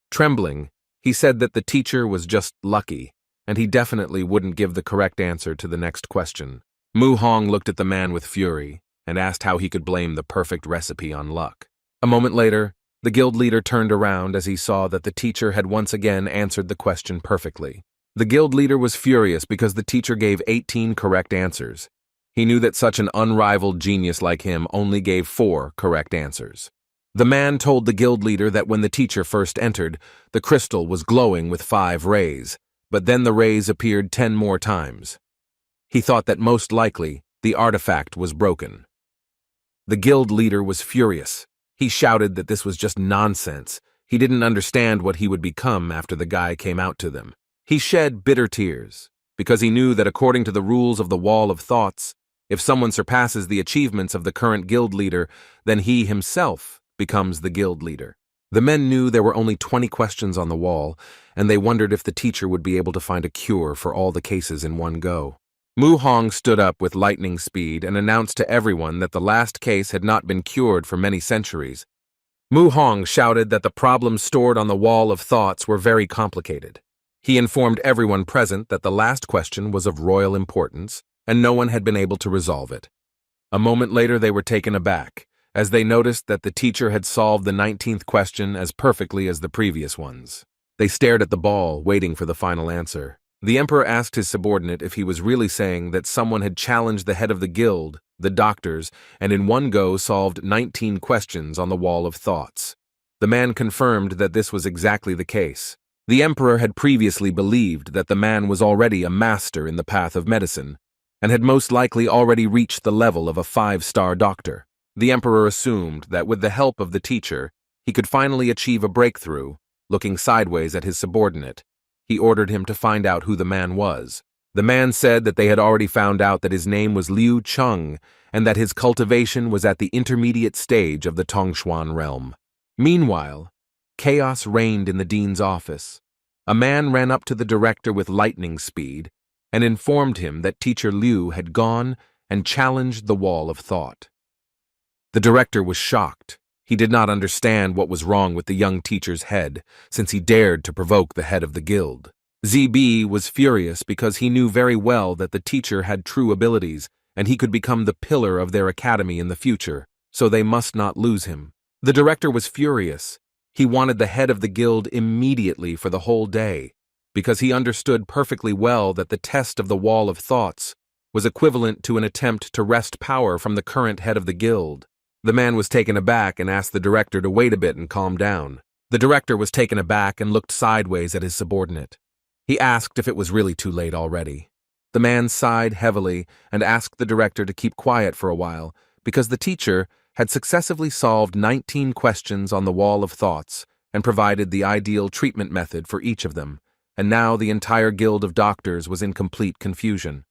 Trembling, he said that the teacher was just lucky, and he definitely wouldn't give the correct answer to the next question. Mu Hong looked at the man with fury and asked how he could blame the perfect recipe on luck. A moment later, the guild leader turned around as he saw that the teacher had once again answered the question perfectly. The guild leader was furious because the teacher gave 18 correct answers. He knew that such an unrivaled genius like him only gave 4 correct answers. The man told the guild leader that when the teacher first entered, the crystal was glowing with 5 rays, but then the rays appeared 10 more times. He thought that most likely the artifact was broken. The guild leader was furious. He shouted that this was just nonsense. He didn't understand what he would become after the guy came out to them. He shed bitter tears, because he knew that according to the rules of the Wall of Thoughts, if someone surpasses the achievements of the current guild leader, then he himself becomes the guild leader. The men knew there were only 20 questions on the wall, and they wondered if the teacher would be able to find a cure for all the cases in one go. Mu Hong stood up with lightning speed and announced to everyone that the last case had not been cured for many centuries. Mu Hong shouted that the problems stored on the Wall of Thoughts were very complicated. He informed everyone present that the last question was of royal importance, and no one had been able to resolve it. A moment later they were taken aback, as they noticed that the teacher had solved the 19th question as perfectly as the previous ones. They stared at the ball, waiting for the final answer. The emperor asked his subordinate if he was really saying that someone had challenged the head of the guild, the doctors, and in one go solved 19 questions on the Wall of Thoughts. The man confirmed that this was exactly the case. The emperor had previously believed that the man was already a master in the path of medicine, and had most likely already reached the level of a 5-star doctor. The emperor assumed that with the help of the teacher, he could finally achieve a breakthrough. Looking sideways at his subordinate, he ordered him to find out who the man was. The man said that they had already found out that his name was Liu Cheng, and that his cultivation was at the intermediate stage of the Tongshuan realm. Meanwhile, chaos reigned in the dean's office. A man ran up to the director with lightning speed and informed him that Teacher Liu had gone and challenged the Wall of Thought. The director was shocked. He did not understand what was wrong with the young teacher's head, since he dared to provoke the head of the guild. ZB was furious because he knew very well that the teacher had true abilities, and he could become the pillar of their academy in the future, so they must not lose him. The director was furious. He wanted the head of the guild immediately for the whole day, because he understood perfectly well that the test of the Wall of Thoughts was equivalent to an attempt to wrest power from the current head of the guild. The man was taken aback and asked the director to wait a bit and calm down. The director was taken aback and looked sideways at his subordinate. He asked if it was really too late already. The man sighed heavily and asked the director to keep quiet for a while, because the teacher had successively solved 19 questions on the Wall of Thoughts and provided the ideal treatment method for each of them, and now the entire guild of doctors was in complete confusion.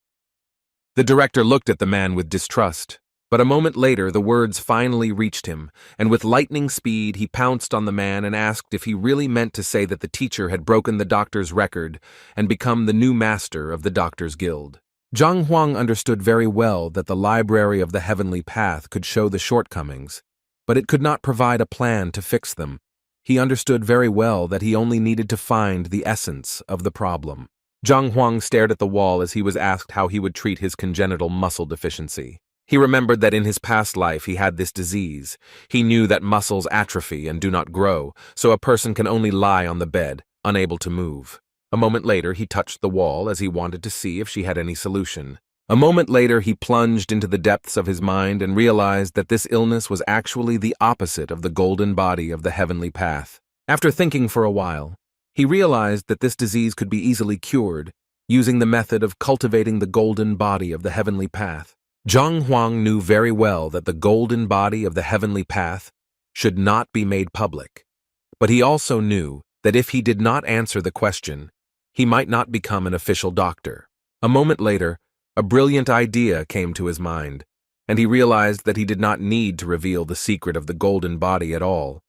The director looked at the man with distrust. But a moment later, the words finally reached him, and with lightning speed, he pounced on the man and asked if he really meant to say that the teacher had broken the doctor's record and become the new master of the Doctor's Guild. Zhang Huang understood very well that the Library of the Heavenly Path could show the shortcomings, but it could not provide a plan to fix them. He understood very well that he only needed to find the essence of the problem. Zhang Huang stared at the wall as he was asked how he would treat his congenital muscle deficiency. He remembered that in his past life he had this disease. He knew that muscles atrophy and do not grow, so a person can only lie on the bed, unable to move. A moment later, he touched the wall as he wanted to see if she had any solution. A moment later, he plunged into the depths of his mind and realized that this illness was actually the opposite of the golden body of the heavenly path. After thinking for a while, he realized that this disease could be easily cured using the method of cultivating the golden body of the heavenly path. Zhang Huang knew very well that the golden body of the heavenly path should not be made public, but he also knew that if he did not answer the question, he might not become an official doctor. A moment later, a brilliant idea came to his mind, and he realized that he did not need to reveal the secret of the golden body at all.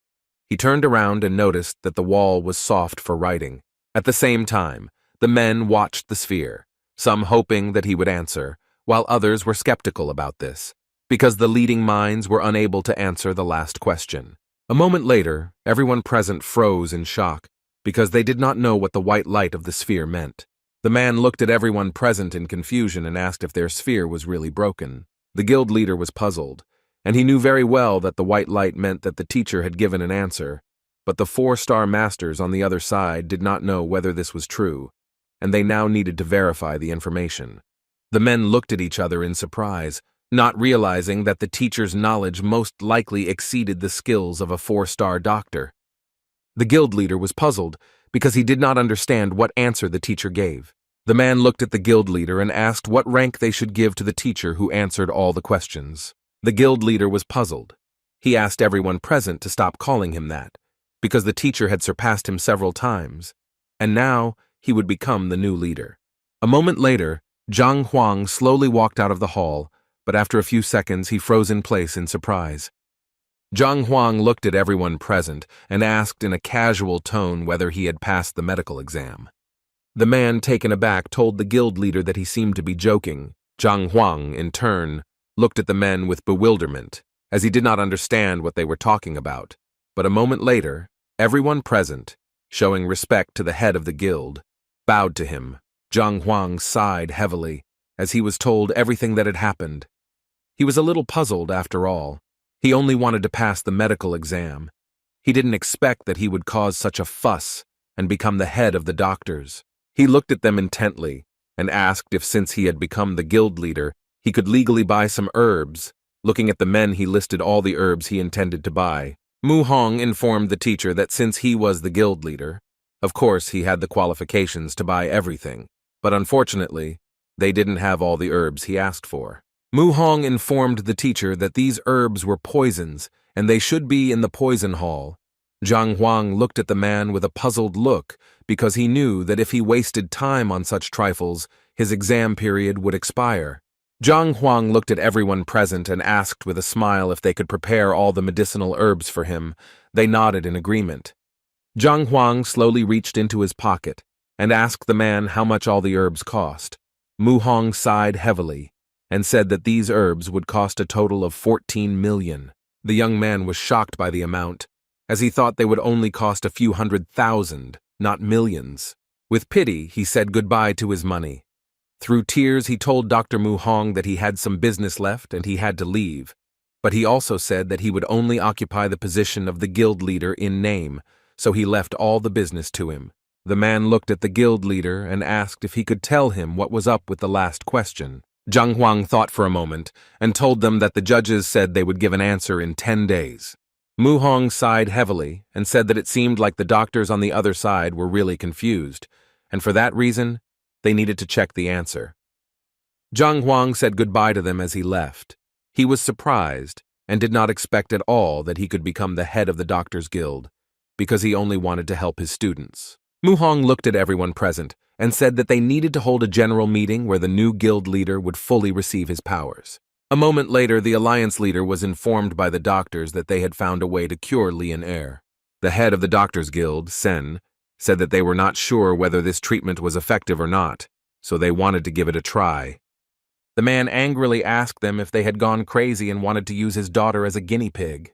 He turned around and noticed that the wall was soft for writing. At the same time, the men watched the sphere, some hoping that he would answer, while others were skeptical about this, because the leading minds were unable to answer the last question. A moment later, everyone present froze in shock, because they did not know what the white light of the sphere meant. The man looked at everyone present in confusion and asked if their sphere was really broken. The guild leader was puzzled, and he knew very well that the white light meant that the teacher had given an answer, but the 4-star masters on the other side did not know whether this was true, and they now needed to verify the information. The men looked at each other in surprise, not realizing that the teacher's knowledge most likely exceeded the skills of a 4-star doctor. The guild leader was puzzled because he did not understand what answer the teacher gave. The man looked at the guild leader and asked what rank they should give to the teacher who answered all the questions. The guild leader was puzzled. He asked everyone present to stop calling him that, because the teacher had surpassed him several times, and now he would become the new leader. A moment later, Zhang Huang slowly walked out of the hall, but after a few seconds he froze in place in surprise. Zhang Huang looked at everyone present and asked in a casual tone whether he had passed the medical exam. The man, taken aback, told the guild leader that he seemed to be joking. Zhang Huang, in turn, looked at the men with bewilderment, as he did not understand what they were talking about. But a moment later, everyone present, showing respect to the head of the guild, bowed to him. Zhang Huang sighed heavily, as he was told everything that had happened. He was a little puzzled after all. He only wanted to pass the medical exam. He didn't expect that he would cause such a fuss and become the head of the doctors. He looked at them intently and asked if, since he had become the guild leader, he could legally buy some herbs. Looking at the men, he listed all the herbs he intended to buy. Mu Hong informed the teacher that since he was the guild leader, of course he had the qualifications to buy everything. But unfortunately, they didn't have all the herbs he asked for. Mu Hong informed the teacher that these herbs were poisons and they should be in the poison hall. Zhang Huang looked at the man with a puzzled look because he knew that if he wasted time on such trifles, his exam period would expire. Zhang Huang looked at everyone present and asked with a smile if they could prepare all the medicinal herbs for him. They nodded in agreement. Zhang Huang slowly reached into his pocket and asked the man how much all the herbs cost. Mu Hong sighed heavily and said that these herbs would cost a total of 14 million. The young man was shocked by the amount, as he thought they would only cost a few 100,000, not millions. With pity, he said goodbye to his money. Through tears, he told Dr. Mu Hong that he had some business left and he had to leave, but he also said that he would only occupy the position of the guild leader in name, so he left all the business to him. The man looked at the guild leader and asked if he could tell him what was up with the last question. Zhang Huang thought for a moment and told them that the judges said they would give an answer in 10 days. Mu Hong sighed heavily and said that it seemed like the doctors on the other side were really confused, and for that reason, they needed to check the answer. Zhang Huang said goodbye to them as he left. He was surprised and did not expect at all that he could become the head of the Doctors Guild, because he only wanted to help his students. Mu Hong looked at everyone present and said that they needed to hold a general meeting where the new guild leader would fully receive his powers. A moment later, the alliance leader was informed by the doctors that they had found a way to cure Lian Air. The head of the Doctors Guild, Sen, said that they were not sure whether this treatment was effective or not, so they wanted to give it a try. The man angrily asked them if they had gone crazy and wanted to use his daughter as a guinea pig.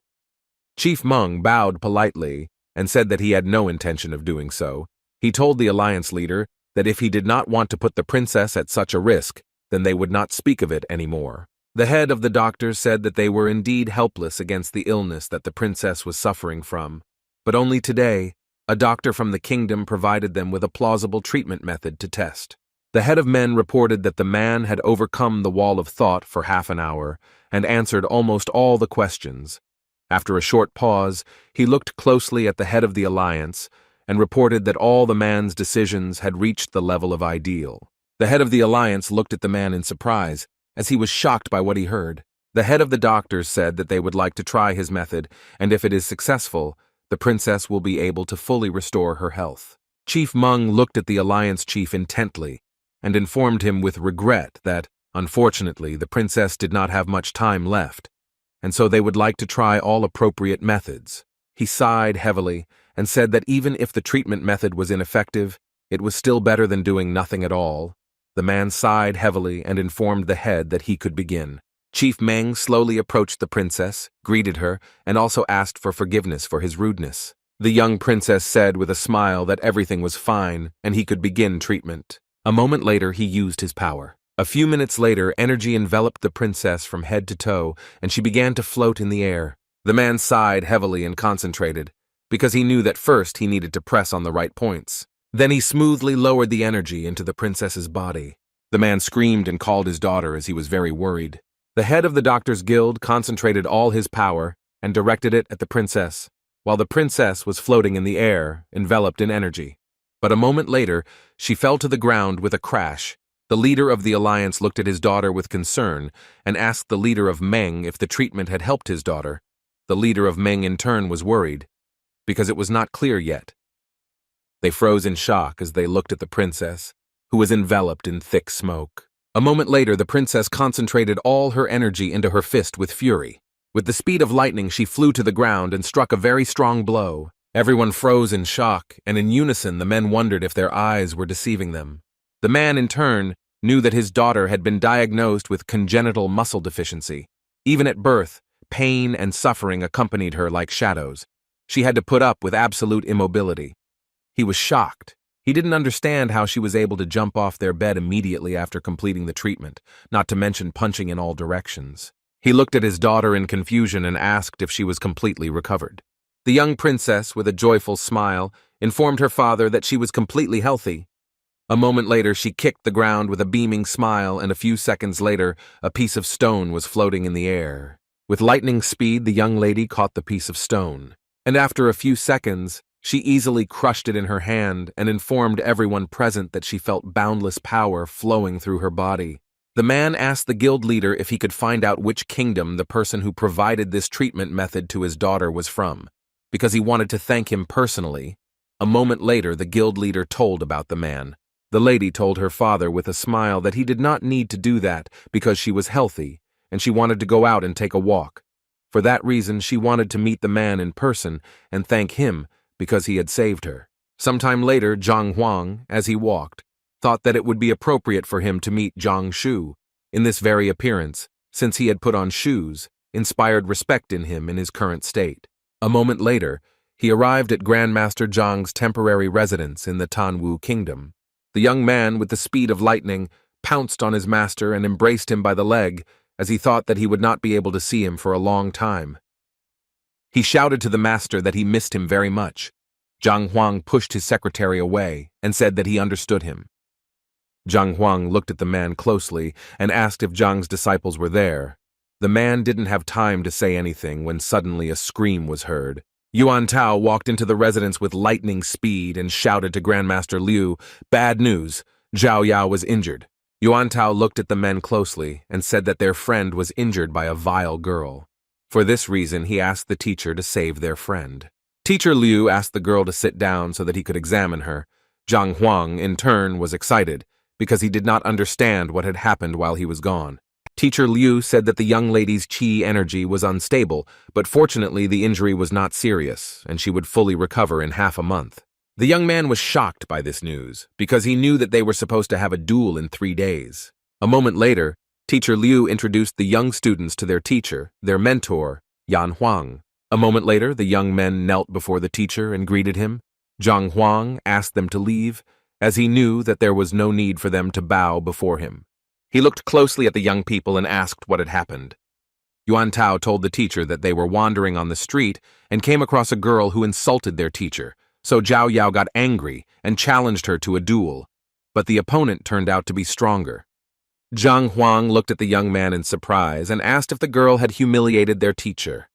Chief Meng bowed politely and said that he had no intention of doing so. He told the alliance leader that if he did not want to put the princess at such a risk, then they would not speak of it anymore. The head of the doctors said that they were indeed helpless against the illness that the princess was suffering from, but only today, a doctor from the kingdom provided them with a plausible treatment method to test. The head of men reported that the man had overcome the wall of thought for half an hour and answered almost all the questions. After a short pause, he looked closely at the head of the alliance and reported that all the man's decisions had reached the level of ideal. The head of the alliance looked at the man in surprise, as he was shocked by what he heard. The head of the doctors said that they would like to try his method, and if it is successful, the princess will be able to fully restore her health. Chief Meng looked at the alliance chief intently and informed him with regret that, unfortunately, the princess did not have much time left, and so they would like to try all appropriate methods. He sighed heavily and said that even if the treatment method was ineffective, it was still better than doing nothing at all. The man sighed heavily and informed the head that he could begin. Chief Meng slowly approached the princess, greeted her, and also asked for forgiveness for his rudeness. The young princess said with a smile that everything was fine and he could begin treatment. A moment later, he used his power. A few minutes later, energy enveloped the princess from head to toe, and she began to float in the air. The man sighed heavily and concentrated, because he knew that first he needed to press on the right points. Then he smoothly lowered the energy into the princess's body. The man screamed and called his daughter as he was very worried. The head of the Doctors Guild concentrated all his power and directed it at the princess, while the princess was floating in the air, enveloped in energy. But a moment later, she fell to the ground with a crash. The leader of the alliance looked at his daughter with concern and asked the leader of Meng if the treatment had helped his daughter. The leader of Meng in turn was worried, because it was not clear yet. They froze in shock as they looked at the princess, who was enveloped in thick smoke. A moment later, the princess concentrated all her energy into her fist with fury. With the speed of lightning, she flew to the ground and struck a very strong blow. Everyone froze in shock, and in unison the men wondered if their eyes were deceiving them. The man, in turn, knew that his daughter had been diagnosed with congenital muscle deficiency. Even at birth, pain and suffering accompanied her like shadows. She had to put up with absolute immobility. He was shocked. He didn't understand how she was able to jump off their bed immediately after completing the treatment, not to mention punching in all directions. He looked at his daughter in confusion and asked if she was completely recovered. The young princess, with a joyful smile, informed her father that she was completely healthy. A moment later, she kicked the ground with a beaming smile, and a few seconds later, a piece of stone was floating in the air. With lightning speed, the young lady caught the piece of stone, and after a few seconds, she easily crushed it in her hand and informed everyone present that she felt boundless power flowing through her body. The man asked the guild leader if he could find out which kingdom the person who provided this treatment method to his daughter was from, because he wanted to thank him personally. A moment later, the guild leader told about the man. The lady told her father with a smile that he did not need to do that because she was healthy and she wanted to go out and take a walk. For that reason, she wanted to meet the man in person and thank him because he had saved her. Sometime later, Zhang Huang, as he walked, thought that it would be appropriate for him to meet Zhang Shu in this very appearance, since he had put on shoes, inspired respect in him in his current state. A moment later, he arrived at Grandmaster Zhang's temporary residence in the Tanwu Kingdom. The young man, with the speed of lightning, pounced on his master and embraced him by the leg, as he thought that he would not be able to see him for a long time. He shouted to the master that he missed him very much. Zhang Huang pushed his secretary away and said that he understood him. Zhang Huang looked at the man closely and asked if Zhang's disciples were there. The man didn't have time to say anything when suddenly a scream was heard. Yuan Tao walked into the residence with lightning speed and shouted to Grandmaster Liu, "Bad news! Zhao Yao was injured." Yuan Tao looked at the men closely and said that their friend was injured by a vile girl. For this reason, he asked the teacher to save their friend. Teacher Liu asked the girl to sit down so that he could examine her. Zhang Huang, in turn, was excited because he did not understand what had happened while he was gone. Teacher Liu said that the young lady's qi energy was unstable, but fortunately the injury was not serious, and she would fully recover in half a month. The young man was shocked by this news, because he knew that they were supposed to have a duel in 3 days. A moment later, Teacher Liu introduced the young students to their teacher, their mentor, Yan Huang. A moment later, the young men knelt before the teacher and greeted him. Zhang Huang asked them to leave, as he knew that there was no need for them to bow before him. He looked closely at the young people and asked what had happened. Yuan Tao told the teacher that they were wandering on the street and came across a girl who insulted their teacher, so Zhao Yao got angry and challenged her to a duel, but the opponent turned out to be stronger. Zhang Huang looked at the young man in surprise and asked if the girl had humiliated their teacher.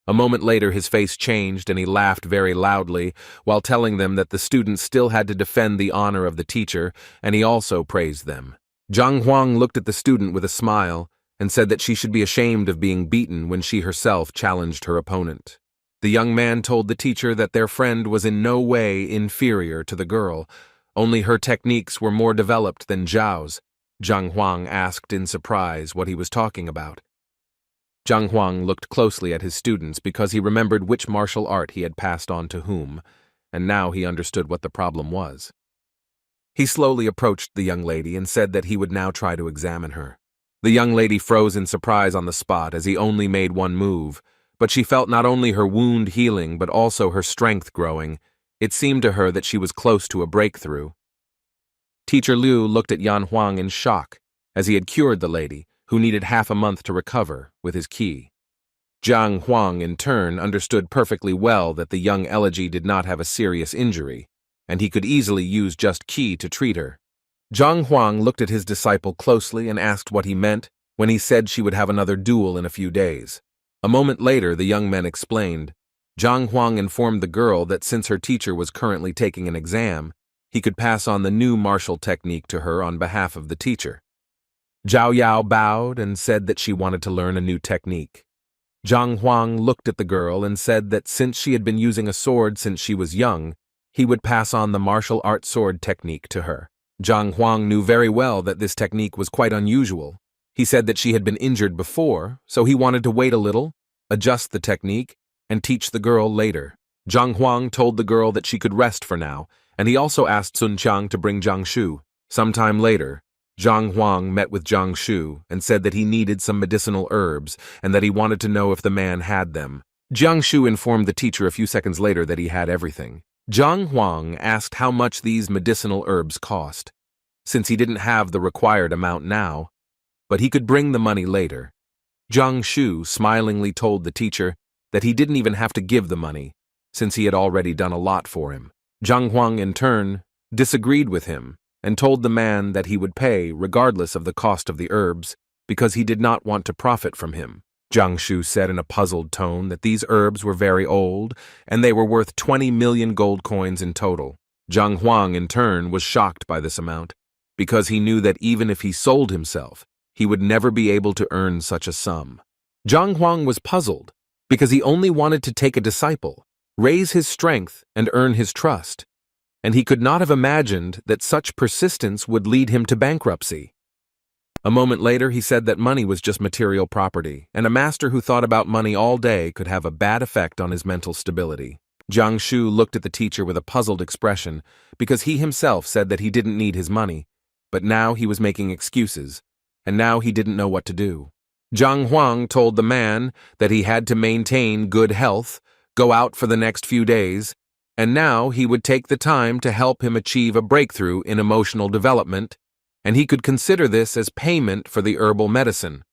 A moment later his face changed and he laughed very loudly while telling them that the students still had to defend the honor of the teacher, and he also praised them. Zhang Huang looked at the student with a smile and said that she should be ashamed of being beaten when she herself challenged her opponent. The young man told the teacher that their friend was in no way inferior to the girl, only her techniques were more developed than Zhao's. Zhang Huang asked in surprise what he was talking about. Zhang Huang looked closely at his students because he remembered which martial art he had passed on to whom, and now he understood what the problem was. He slowly approached the young lady and said that he would now try to examine her. The young lady froze in surprise on the spot as he only made one move, but she felt not only her wound healing but also her strength growing. It seemed to her that she was close to a breakthrough. Teacher Liu looked at Yan Huang in shock, as he had cured the lady, who needed half a month to recover, with his qi. Zhang Huang, in turn, understood perfectly well that the young elegy did not have a serious injury, and he could easily use just qi to treat her. Zhang Huang looked at his disciple closely and asked what he meant when he said she would have another duel in a few days. A moment later, the young men explained. Zhang Huang informed the girl that since her teacher was currently taking an exam, he could pass on the new martial technique to her on behalf of the teacher. Zhao Yao bowed and said that she wanted to learn a new technique. Zhang Huang looked at the girl and said that since she had been using a sword since she was young, he would pass on the martial art sword technique to her. Zhang Huang knew very well that this technique was quite unusual. He said that she had been injured before, so he wanted to wait a little, adjust the technique, and teach the girl later. Zhang Huang told the girl that she could rest for now, and he also asked Sun Qiang to bring Jiang Shu. Sometime later, Zhang Huang met with Jiang Shu and said that he needed some medicinal herbs and that he wanted to know if the man had them. Jiang Shu informed the teacher a few seconds later that he had everything. Zhang Huang asked how much these medicinal herbs cost, since he didn't have the required amount now, but he could bring the money later. Jiang Shu smilingly told the teacher that he didn't even have to give the money, since he had already done a lot for him. Zhang Huang, in turn, disagreed with him and told the man that he would pay regardless of the cost of the herbs because he did not want to profit from him. Jiang Shu said in a puzzled tone that these herbs were very old and they were worth 20 million gold coins in total. Zhang Huang, in turn, was shocked by this amount because he knew that even if he sold himself, he would never be able to earn such a sum. Zhang Huang was puzzled because he only wanted to take a disciple, raise his strength, and earn his trust, and he could not have imagined that such persistence would lead him to bankruptcy. A moment later, he said that money was just material property, and a master who thought about money all day could have a bad effect on his mental stability. Jiang Shu looked at the teacher with a puzzled expression because he himself said that he didn't need his money, but now he was making excuses, and now he didn't know what to do. Zhang Huang told the man that he had to maintain good health, go out for the next few days, and now he would take the time to help him achieve a breakthrough in emotional development, and he could consider this as payment for the herbal medicine.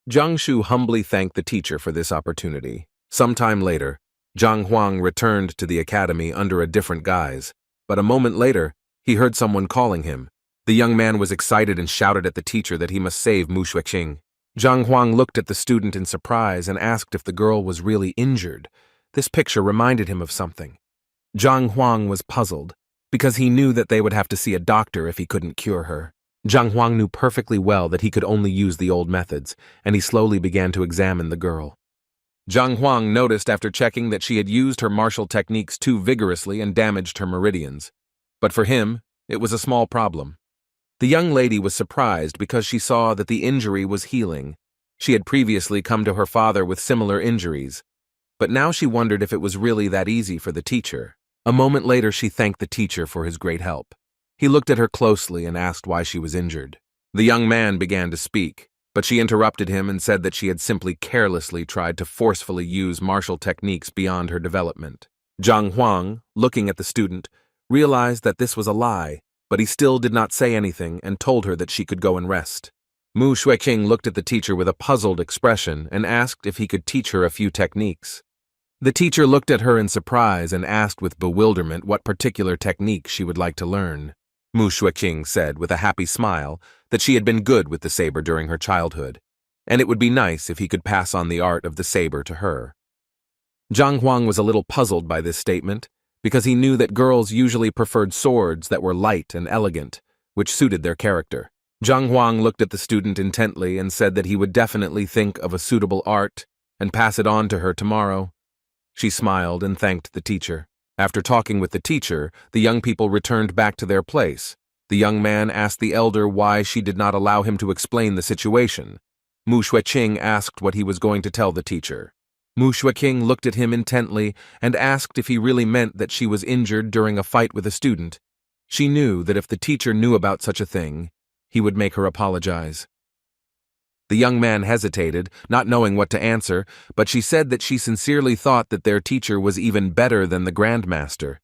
Jiang Shu humbly thanked the teacher for this opportunity. Sometime later, Zhang Huang returned to the academy under a different guise, but a moment later, he heard someone calling him. The young man was excited and shouted at the teacher that he must save Mu Xueqing. Zhang Huang looked at the student in surprise and asked if the girl was really injured. This picture reminded him of something. Zhang Huang was puzzled, because he knew that they would have to see a doctor if he couldn't cure her. Zhang Huang knew perfectly well that he could only use the old methods, and he slowly began to examine the girl. Zhang Huang noticed after checking that she had used her martial techniques too vigorously and damaged her meridians. But for him, it was a small problem. The young lady was surprised because she saw that the injury was healing. She had previously come to her father with similar injuries, but now she wondered if it was really that easy for the teacher. A moment later, she thanked the teacher for his great help. He looked at her closely and asked why she was injured. The young man began to speak, but she interrupted him and said that she had simply carelessly tried to forcefully use martial techniques beyond her development. Zhang Huang, looking at the student, realized that this was a lie, but he still did not say anything and told her that she could go and rest. Mu Xueqing looked at the teacher with a puzzled expression and asked if he could teach her a few techniques. The teacher looked at her in surprise and asked with bewilderment what particular technique she would like to learn. Mu Xueqing said with a happy smile that she had been good with the saber during her childhood, and it would be nice if he could pass on the art of the saber to her. Zhang Huang was a little puzzled by this statement, because he knew that girls usually preferred swords that were light and elegant, which suited their character. Zhang Huang looked at the student intently and said that he would definitely think of a suitable art and pass it on to her tomorrow. She smiled and thanked the teacher. After talking with the teacher, the young people returned back to their place. The young man asked the elder why she did not allow him to explain the situation. Mu Xueqing asked what he was going to tell the teacher. Mu Xueqing looked at him intently and asked if he really meant that she was injured during a fight with a student. She knew that if the teacher knew about such a thing, he would make her apologize. The young man hesitated, not knowing what to answer, but she said that she sincerely thought that their teacher was even better than the Grandmaster.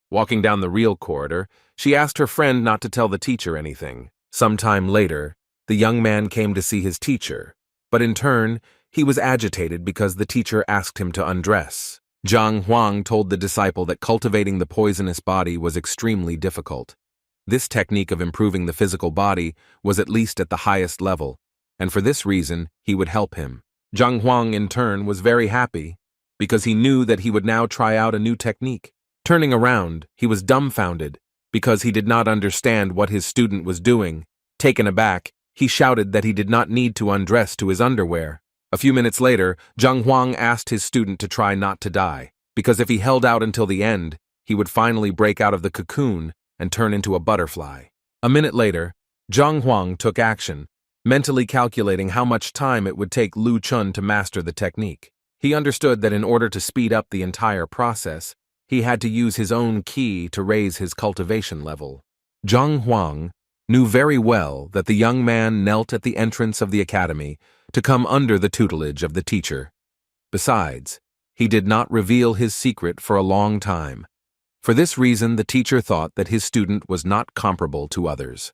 Walking down the real corridor, she asked her friend not to tell the teacher anything. Sometime later, the young man came to see his teacher, but in turn, he was agitated because the teacher asked him to undress. Zhang Huang told the disciple that cultivating the poisonous body was extremely difficult. This technique of improving the physical body was at least at the highest level, and for this reason, he would help him. Zhang Huang, in turn, was very happy because he knew that he would now try out a new technique. Turning around, he was dumbfounded because he did not understand what his student was doing. Taken aback, he shouted that he did not need to undress to his underwear. A few minutes later, Zhang Huang asked his student to try not to die, because if he held out until the end, he would finally break out of the cocoon and turn into a butterfly. A minute later, Zhang Huang took action, mentally calculating how much time it would take Lu Chun to master the technique. He understood that in order to speed up the entire process, he had to use his own ki to raise his cultivation level. Zhang Huang knew very well that the young man knelt at the entrance of the academy to come under the tutelage of the teacher. Besides, he did not reveal his secret for a long time. For this reason, the teacher thought that his student was not comparable to others.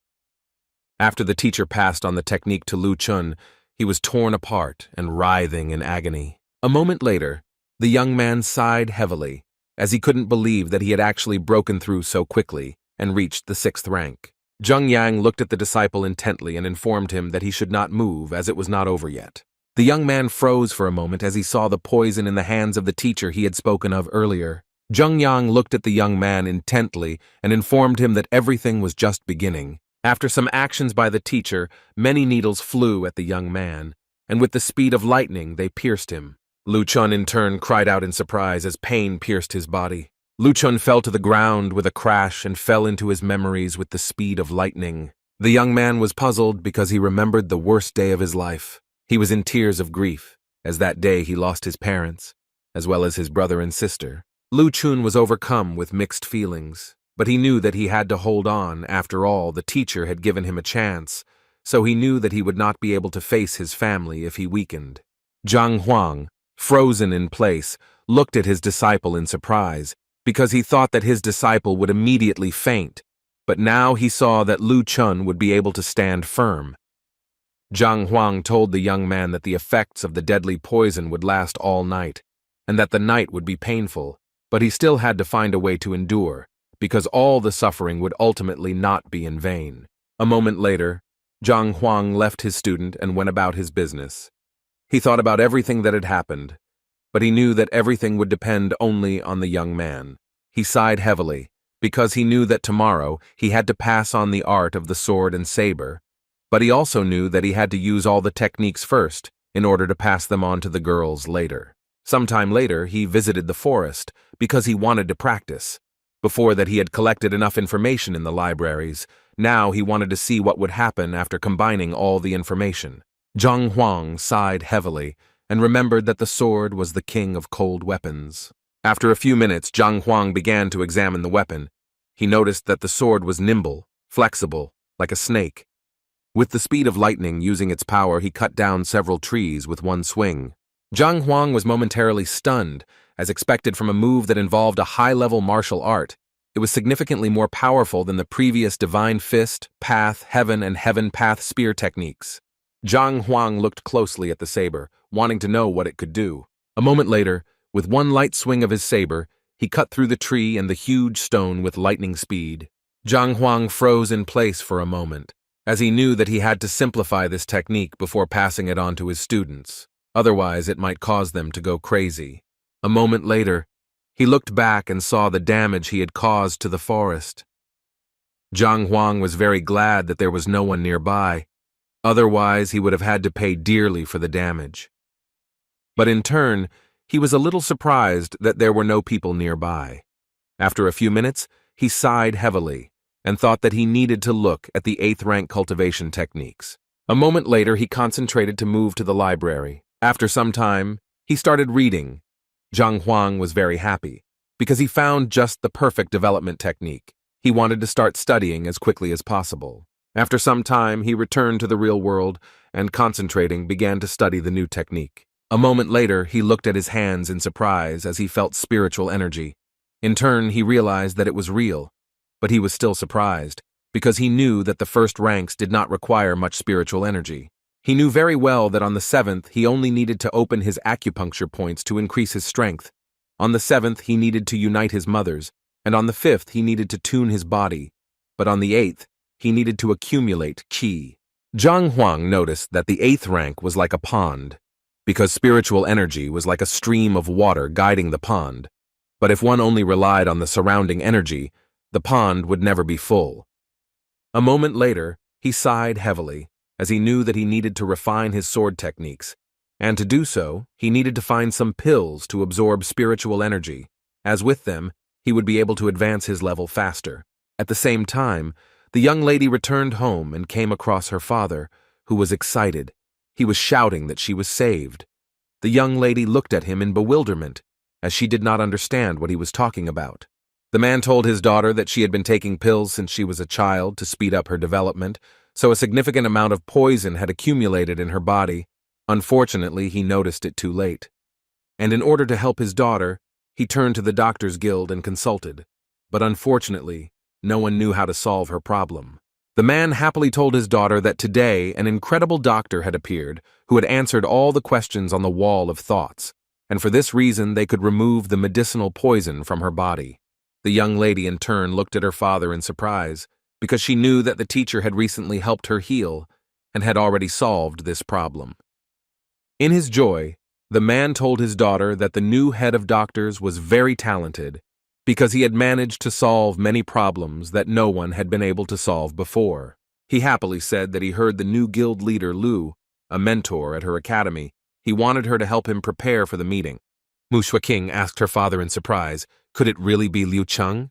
After the teacher passed on the technique to Lu Chun, he was torn apart and writhing in agony. A moment later, the young man sighed heavily, as he couldn't believe that he had actually broken through so quickly and reached the 6th rank. Zheng Yang looked at the disciple intently and informed him that he should not move as it was not over yet. The young man froze for a moment as he saw the poison in the hands of the teacher he had spoken of earlier. Zheng Yang looked at the young man intently and informed him that everything was just beginning. After some actions by the teacher, many needles flew at the young man, and with the speed of lightning they pierced him. Lu Chun in turn cried out in surprise as pain pierced his body. Lu Chun fell to the ground with a crash and fell into his memories with the speed of lightning. The young man was puzzled because he remembered the worst day of his life. He was in tears of grief, as that day he lost his parents, as well as his brother and sister. Lu Chun was overcome with mixed feelings, but he knew that he had to hold on. After all, the teacher had given him a chance, so he knew that he would not be able to face his family if he weakened. Zhang Huang, frozen in place, looked at his disciple in surprise, because he thought that his disciple would immediately faint, but now he saw that Lu Chun would be able to stand firm. Zhang Huang told the young man that the effects of the deadly poison would last all night, and that the night would be painful, but he still had to find a way to endure, because all the suffering would ultimately not be in vain. A moment later, Zhang Huang left his student and went about his business. He thought about everything that had happened, but he knew that everything would depend only on the young man. He sighed heavily, because he knew that tomorrow he had to pass on the art of the sword and saber, but he also knew that he had to use all the techniques first in order to pass them on to the girls later. Sometime later, he visited the forest because he wanted to practice. Before that, he had collected enough information in the libraries Now he wanted to see what would happen after combining all the information. Zhang Huang sighed heavily and remembered that the sword was the king of cold weapons. After a few minutes, Zhang Huang began to examine the weapon. He noticed that the sword was nimble, flexible, like a snake. With the speed of lightning using its power, he cut down several trees with one swing. Zhang Huang was momentarily stunned, as expected from a move that involved a high-level martial art. It was significantly more powerful than the previous Divine Fist, Path, Heaven, and Heaven Path spear techniques. Zhang Huang looked closely at the saber, wanting to know what it could do. A moment later, with one light swing of his saber, he cut through the tree and the huge stone with lightning speed. Zhang Huang froze in place for a moment, as he knew that he had to simplify this technique before passing it on to his students. Otherwise, it might cause them to go crazy. A moment later, he looked back and saw the damage he had caused to the forest. Zhang Huang was very glad that there was no one nearby. Otherwise, he would have had to pay dearly for the damage. But in turn, he was a little surprised that there were no people nearby. After a few minutes, he sighed heavily and thought that he needed to look at the 8th rank cultivation techniques. A moment later, he concentrated to move to the library. After some time, he started reading. Zhang Huang was very happy because he found just the perfect development technique. He wanted to start studying as quickly as possible. After some time, he returned to the real world and, concentrating, began to study the new technique. A moment later, he looked at his hands in surprise as he felt spiritual energy. In turn, he realized that it was real, but he was still surprised because he knew that the first ranks did not require much spiritual energy. He knew very well that on the 7th, he only needed to open his acupuncture points to increase his strength. On the 7th, he needed to unite his mothers, and on the 5th, he needed to tune his body. But on the 8th, he needed to accumulate qi. Zhang Huang noticed that the 8th rank was like a pond, because spiritual energy was like a stream of water guiding the pond. But if one only relied on the surrounding energy, the pond would never be full. A moment later, he sighed heavily, as he knew that he needed to refine his sword techniques, and to do so, he needed to find some pills to absorb spiritual energy, as with them, he would be able to advance his level faster. At the same time, the young lady returned home and came across her father, who was excited. He was shouting that she was saved. The young lady looked at him in bewilderment, as she did not understand what he was talking about. The man told his daughter that she had been taking pills since she was a child to speed up her development, so a significant amount of poison had accumulated in her body. Unfortunately, he noticed it too late. And in order to help his daughter, he turned to the Doctors Guild and consulted. But unfortunately, no one knew how to solve her problem. The man happily told his daughter that today an incredible doctor had appeared who had answered all the questions on the wall of thoughts, and for this reason they could remove the medicinal poison from her body. The young lady in turn looked at her father in surprise, because she knew that the teacher had recently helped her heal and had already solved this problem. In his joy, the man told his daughter that the new head of doctors was very talented because he had managed to solve many problems that no one had been able to solve before. He happily said that he heard the new guild leader Lu, a mentor at her academy. He wanted her to help him prepare for the meeting. Mu Shuiqing asked her father in surprise, could it really be Liu Cheng?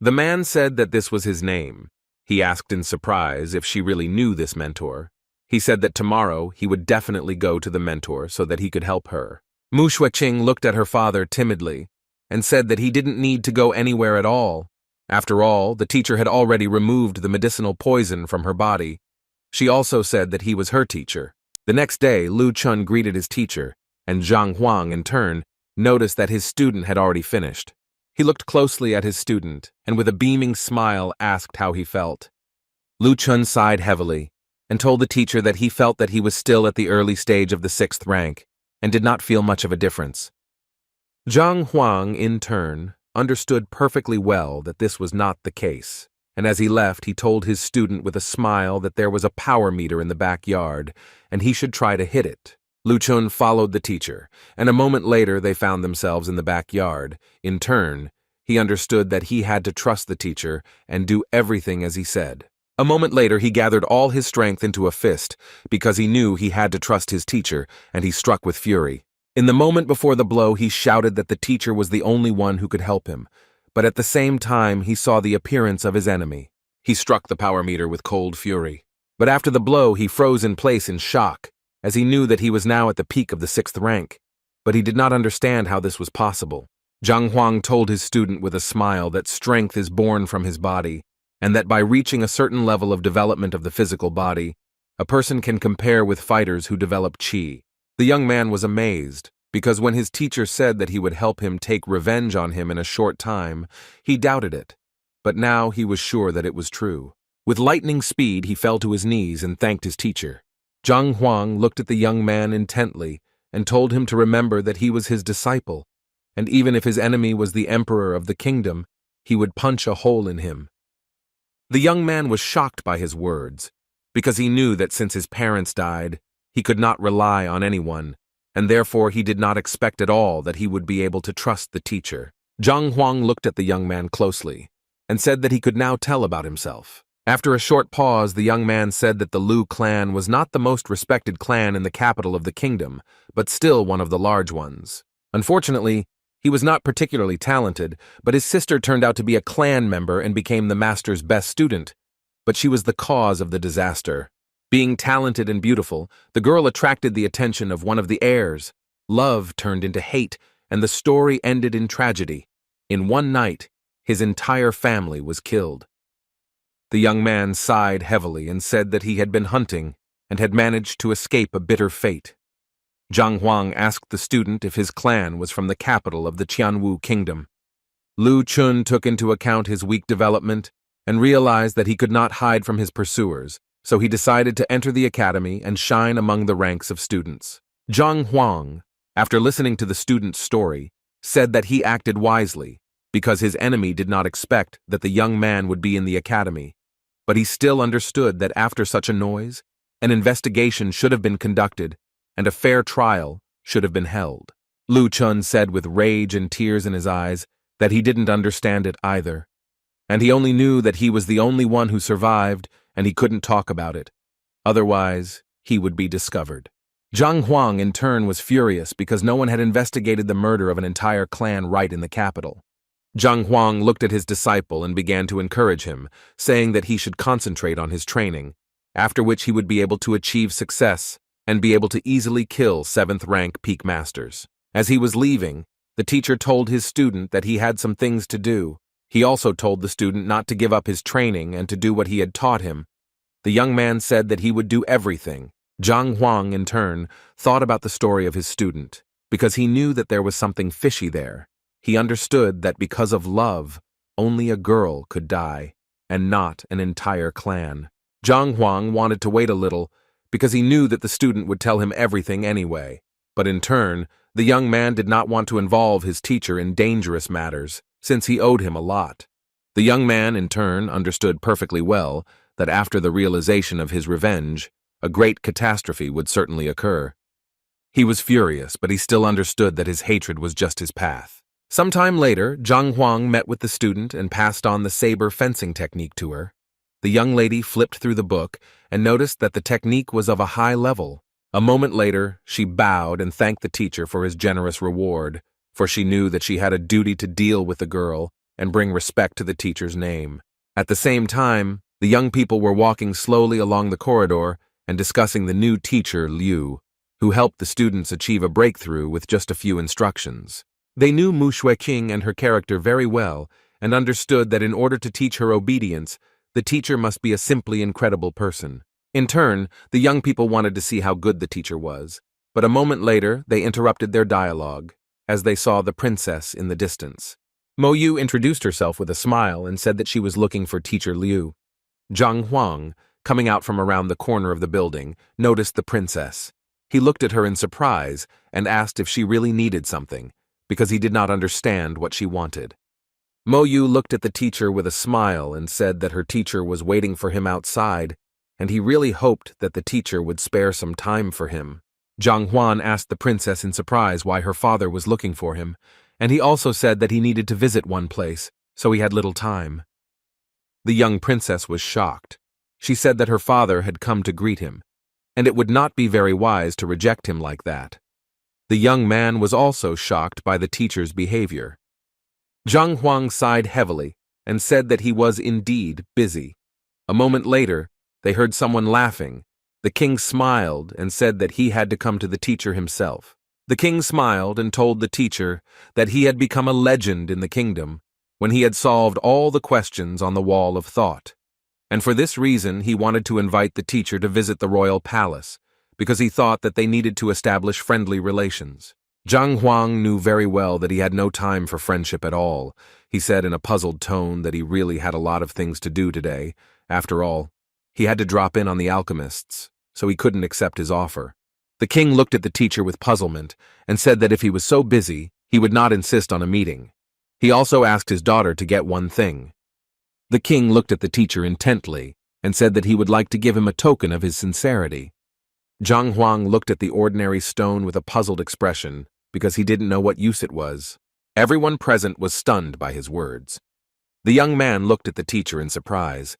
The man said that this was his name. He asked in surprise if she really knew this mentor. He said that tomorrow he would definitely go to the mentor so that he could help her. Mu Shuiqing looked at her father timidly and said that he didn't need to go anywhere at all. After all, the teacher had already removed the medicinal poison from her body. She also said that he was her teacher. The next day, Liu Chun greeted his teacher, and Zhang Huang, in turn, noticed that his student had already finished. He looked closely at his student, and with a beaming smile asked how he felt. Liu Chun sighed heavily, and told the teacher that he felt that he was still at the early stage of the 6th rank, and did not feel much of a difference. Zhang Huang, in turn, understood perfectly well that this was not the case, and as he left, he told his student with a smile that there was a power meter in the backyard, and he should try to hit it. Liu Chun followed the teacher, and a moment later they found themselves in the backyard. In turn, he understood that he had to trust the teacher and do everything as he said. A moment later, he gathered all his strength into a fist, because he knew he had to trust his teacher, and he struck with fury. In the moment before the blow, he shouted that the teacher was the only one who could help him, but at the same time he saw the appearance of his enemy. He struck the power meter with cold fury. But after the blow, he froze in place in shock, as he knew that he was now at the peak of the 6th rank. But he did not understand how this was possible. Zhang Huang told his student with a smile that strength is born from his body, and that by reaching a certain level of development of the physical body, a person can compare with fighters who develop qi. The young man was amazed, because when his teacher said that he would help him take revenge on him in a short time, he doubted it. But now he was sure that it was true. With lightning speed, he fell to his knees and thanked his teacher. Zhang Huang looked at the young man intently and told him to remember that he was his disciple, and even if his enemy was the emperor of the kingdom, he would punch a hole in him. The young man was shocked by his words, because he knew that since his parents died, he could not rely on anyone, and therefore he did not expect at all that he would be able to trust the teacher. Zhang Huang looked at the young man closely, and said that he could now tell about himself. After a short pause, the young man said that the Liu clan was not the most respected clan in the capital of the kingdom, but still one of the large ones. Unfortunately, he was not particularly talented, but his sister turned out to be a clan member and became the master's best student. But she was the cause of the disaster. Being talented and beautiful, the girl attracted the attention of one of the heirs. Love turned into hate, and the story ended in tragedy. In one night, his entire family was killed. The young man sighed heavily and said that he had been hunting and had managed to escape a bitter fate. Zhang Huang asked the student if his clan was from the capital of the Qianwu kingdom. Lu Chun took into account his weak development and realized that he could not hide from his pursuers, so he decided to enter the academy and shine among the ranks of students. Zhang Huang, after listening to the student's story, said that he acted wisely because his enemy did not expect that the young man would be in the academy. But he still understood that after such a noise, an investigation should have been conducted and a fair trial should have been held. Lu Chun said with rage and tears in his eyes that he didn't understand it either, and he only knew that he was the only one who survived and he couldn't talk about it. Otherwise, he would be discovered. Zhang Huang in turn was furious because no one had investigated the murder of an entire clan right in the capital. Zhang Huang looked at his disciple and began to encourage him, saying that he should concentrate on his training, after which he would be able to achieve success and be able to easily kill 7th rank peak masters. As he was leaving, the teacher told his student that he had some things to do. He also told the student not to give up his training and to do what he had taught him. The young man said that he would do everything. Zhang Huang, in turn, thought about the story of his student, because he knew that there was something fishy there. He understood that because of love, only a girl could die, and not an entire clan. Zhang Huang wanted to wait a little, because he knew that the student would tell him everything anyway. But in turn, the young man did not want to involve his teacher in dangerous matters, since he owed him a lot. The young man, in turn, understood perfectly well that after the realization of his revenge, a great catastrophe would certainly occur. He was furious, but he still understood that his hatred was just his path. Sometime later, Zhang Huang met with the student and passed on the saber fencing technique to her. The young lady flipped through the book and noticed that the technique was of a high level. A moment later, she bowed and thanked the teacher for his generous reward, for she knew that she had a duty to deal with the girl and bring respect to the teacher's name. At the same time, the young people were walking slowly along the corridor and discussing the new teacher, Liu, who helped the students achieve a breakthrough with just a few instructions. They knew Mu Xueqing and her character very well and understood that in order to teach her obedience, the teacher must be a simply incredible person. In turn, the young people wanted to see how good the teacher was, but a moment later they interrupted their dialogue as they saw the princess in the distance. Mo Yu introduced herself with a smile and said that she was looking for teacher Liu. Zhang Huang, coming out from around the corner of the building, noticed the princess. He looked at her in surprise and asked if she really needed something, because he did not understand what she wanted. Mo Yu looked at the teacher with a smile and said that her teacher was waiting for him outside, and he really hoped that the teacher would spare some time for him. Zhang Huan asked the princess in surprise why her father was looking for him, and he also said that he needed to visit one place, so he had little time. The young princess was shocked. She said that her father had come to greet him, and it would not be very wise to reject him like that. The young man was also shocked by the teacher's behavior. Zhang Huang sighed heavily and said that he was indeed busy. A moment later, they heard someone laughing. The king smiled and said that he had to come to the teacher himself. The king smiled and told the teacher that he had become a legend in the kingdom when he had solved all the questions on the wall of thought. And for this reason, he wanted to invite the teacher to visit the royal palace, because he thought that they needed to establish friendly relations. Zhang Huang knew very well that he had no time for friendship at all. He said in a puzzled tone that he really had a lot of things to do today. After all, he had to drop in on the alchemists, so he couldn't accept his offer. The king looked at the teacher with puzzlement and said that if he was so busy, he would not insist on a meeting. He also asked his daughter to get one thing. The king looked at the teacher intently and said that he would like to give him a token of his sincerity. Zhang Huang looked at the ordinary stone with a puzzled expression because he didn't know what use it was. Everyone present was stunned by his words. The young man looked at the teacher in surprise.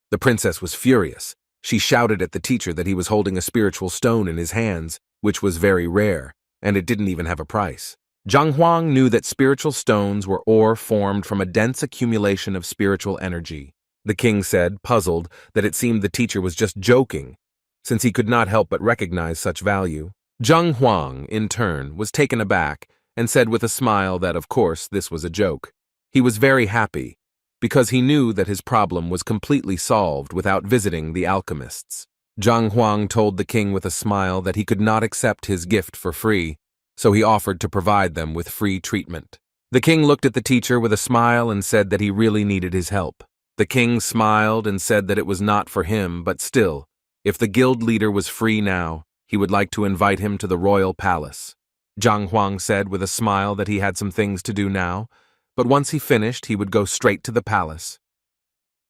The princess was furious. She shouted at the teacher that he was holding a spiritual stone in his hands, which was very rare, and it didn't even have a price. Zhang Huang knew that spiritual stones were ore formed from a dense accumulation of spiritual energy. The king said, puzzled, that it seemed the teacher was just joking, since he could not help but recognize such value. Zhang Huang, in turn, was taken aback and said with a smile that, of course, this was a joke. He was very happy, because he knew that his problem was completely solved without visiting the alchemists. Zhang Huang told the king with a smile that he could not accept his gift for free, so he offered to provide them with free treatment. The king looked at the teacher with a smile and said that he really needed his help. The king smiled and said that it was not for him, but still, if the guild leader was free now, he would like to invite him to the royal palace. Zhang Huang said with a smile that he had some things to do now, but once he finished, he would go straight to the palace.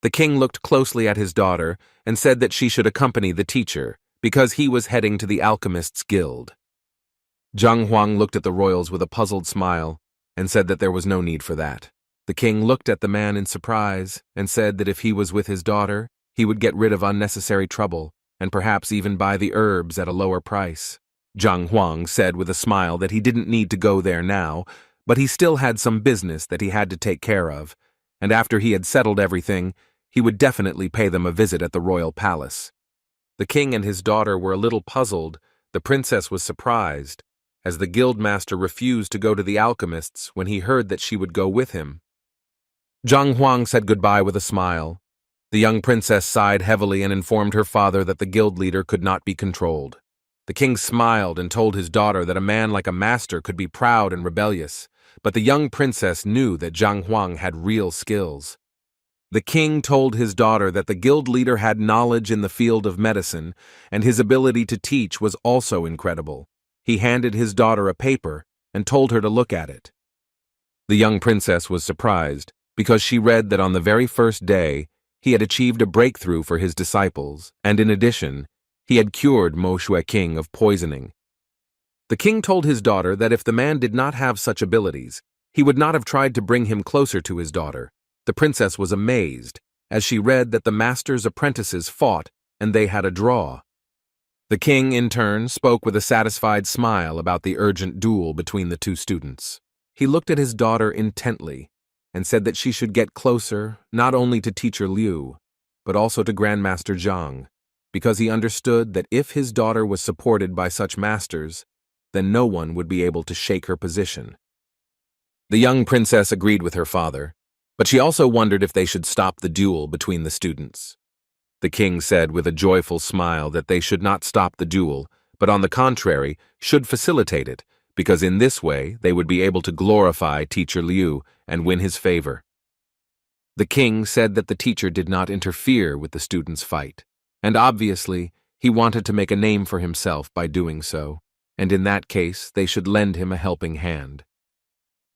The king looked closely at his daughter and said that she should accompany the teacher, because he was heading to the alchemists' guild. Zhang Huang looked at the royals with a puzzled smile and said that there was no need for that. The king looked at the man in surprise and said that if he was with his daughter, he would get rid of unnecessary trouble and perhaps even buy the herbs at a lower price. Zhang Huang said with a smile that he didn't need to go there now, but he still had some business that he had to take care of, and after he had settled everything, he would definitely pay them a visit at the royal palace. The king and his daughter were a little puzzled. The princess was surprised, as the guildmaster refused to go to the alchemists when he heard that she would go with him. Zhang Huang said goodbye with a smile. The young princess sighed heavily and informed her father that the guild leader could not be controlled. The king smiled and told his daughter that a man like a master could be proud and rebellious, but the young princess knew that Zhang Huang had real skills. The king told his daughter that the guild leader had knowledge in the field of medicine, and his ability to teach was also incredible. He handed his daughter a paper and told her to look at it. The young princess was surprised, because she read that on the very first day, he had achieved a breakthrough for his disciples, and in addition, he had cured Mo Shui-king of poisoning. The king told his daughter that if the man did not have such abilities, he would not have tried to bring him closer to his daughter. The princess was amazed, as she read that the master's apprentices fought and they had a draw. The king, in turn, spoke with a satisfied smile about the urgent duel between the two students. He looked at his daughter intently and said that she should get closer not only to teacher Liu, but also to Grandmaster Zhang, because he understood that if his daughter was supported by such masters, then no one would be able to shake her position. The young princess agreed with her father, but she also wondered if they should stop the duel between the students. The king said with a joyful smile that they should not stop the duel, but on the contrary, should facilitate it, because in this way they would be able to glorify teacher Liu and win his favor. The king said that the teacher did not interfere with the students' fight, and obviously he wanted to make a name for himself by doing so, and in that case they should lend him a helping hand.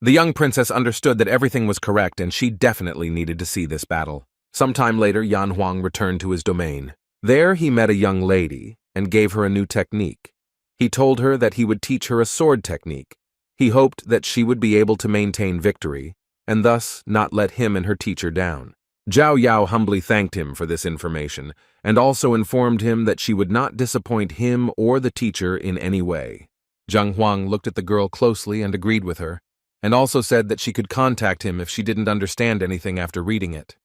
The young princess understood that everything was correct and she definitely needed to see this battle. Sometime later, Yan Huang returned to his domain. There he met a young lady and gave her a new technique. He told her that he would teach her a sword technique. He hoped that she would be able to maintain victory, and thus not let him and her teacher down. Zhao Yao humbly thanked him for this information, and also informed him that she would not disappoint him or the teacher in any way. Zhang Huang looked at the girl closely and agreed with her, and also said that she could contact him if she didn't understand anything after reading it.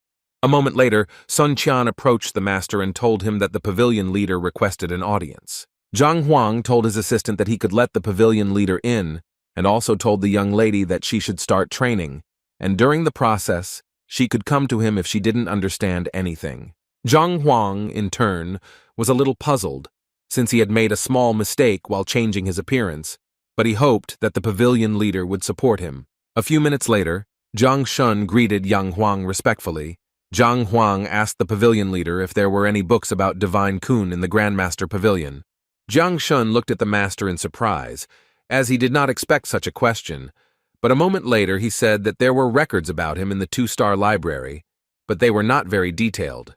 A moment later, Sun Qian approached the master and told him that the pavilion leader requested an audience. Zhang Huang told his assistant that he could let the pavilion leader in, and also told the young lady that she should start training, and during the process, she could come to him if she didn't understand anything. Zhang Huang, in turn, was a little puzzled, since he had made a small mistake while changing his appearance, but he hoped that the pavilion leader would support him. A few minutes later, Zhang Shun greeted Yang Huang respectfully. Zhang Huang asked the pavilion leader if there were any books about Divine Kun in the Grandmaster Pavilion. Zhang Shun looked at the master in surprise, as he did not expect such a question, but a moment later he said that there were records about him in the 2-star library, but they were not very detailed.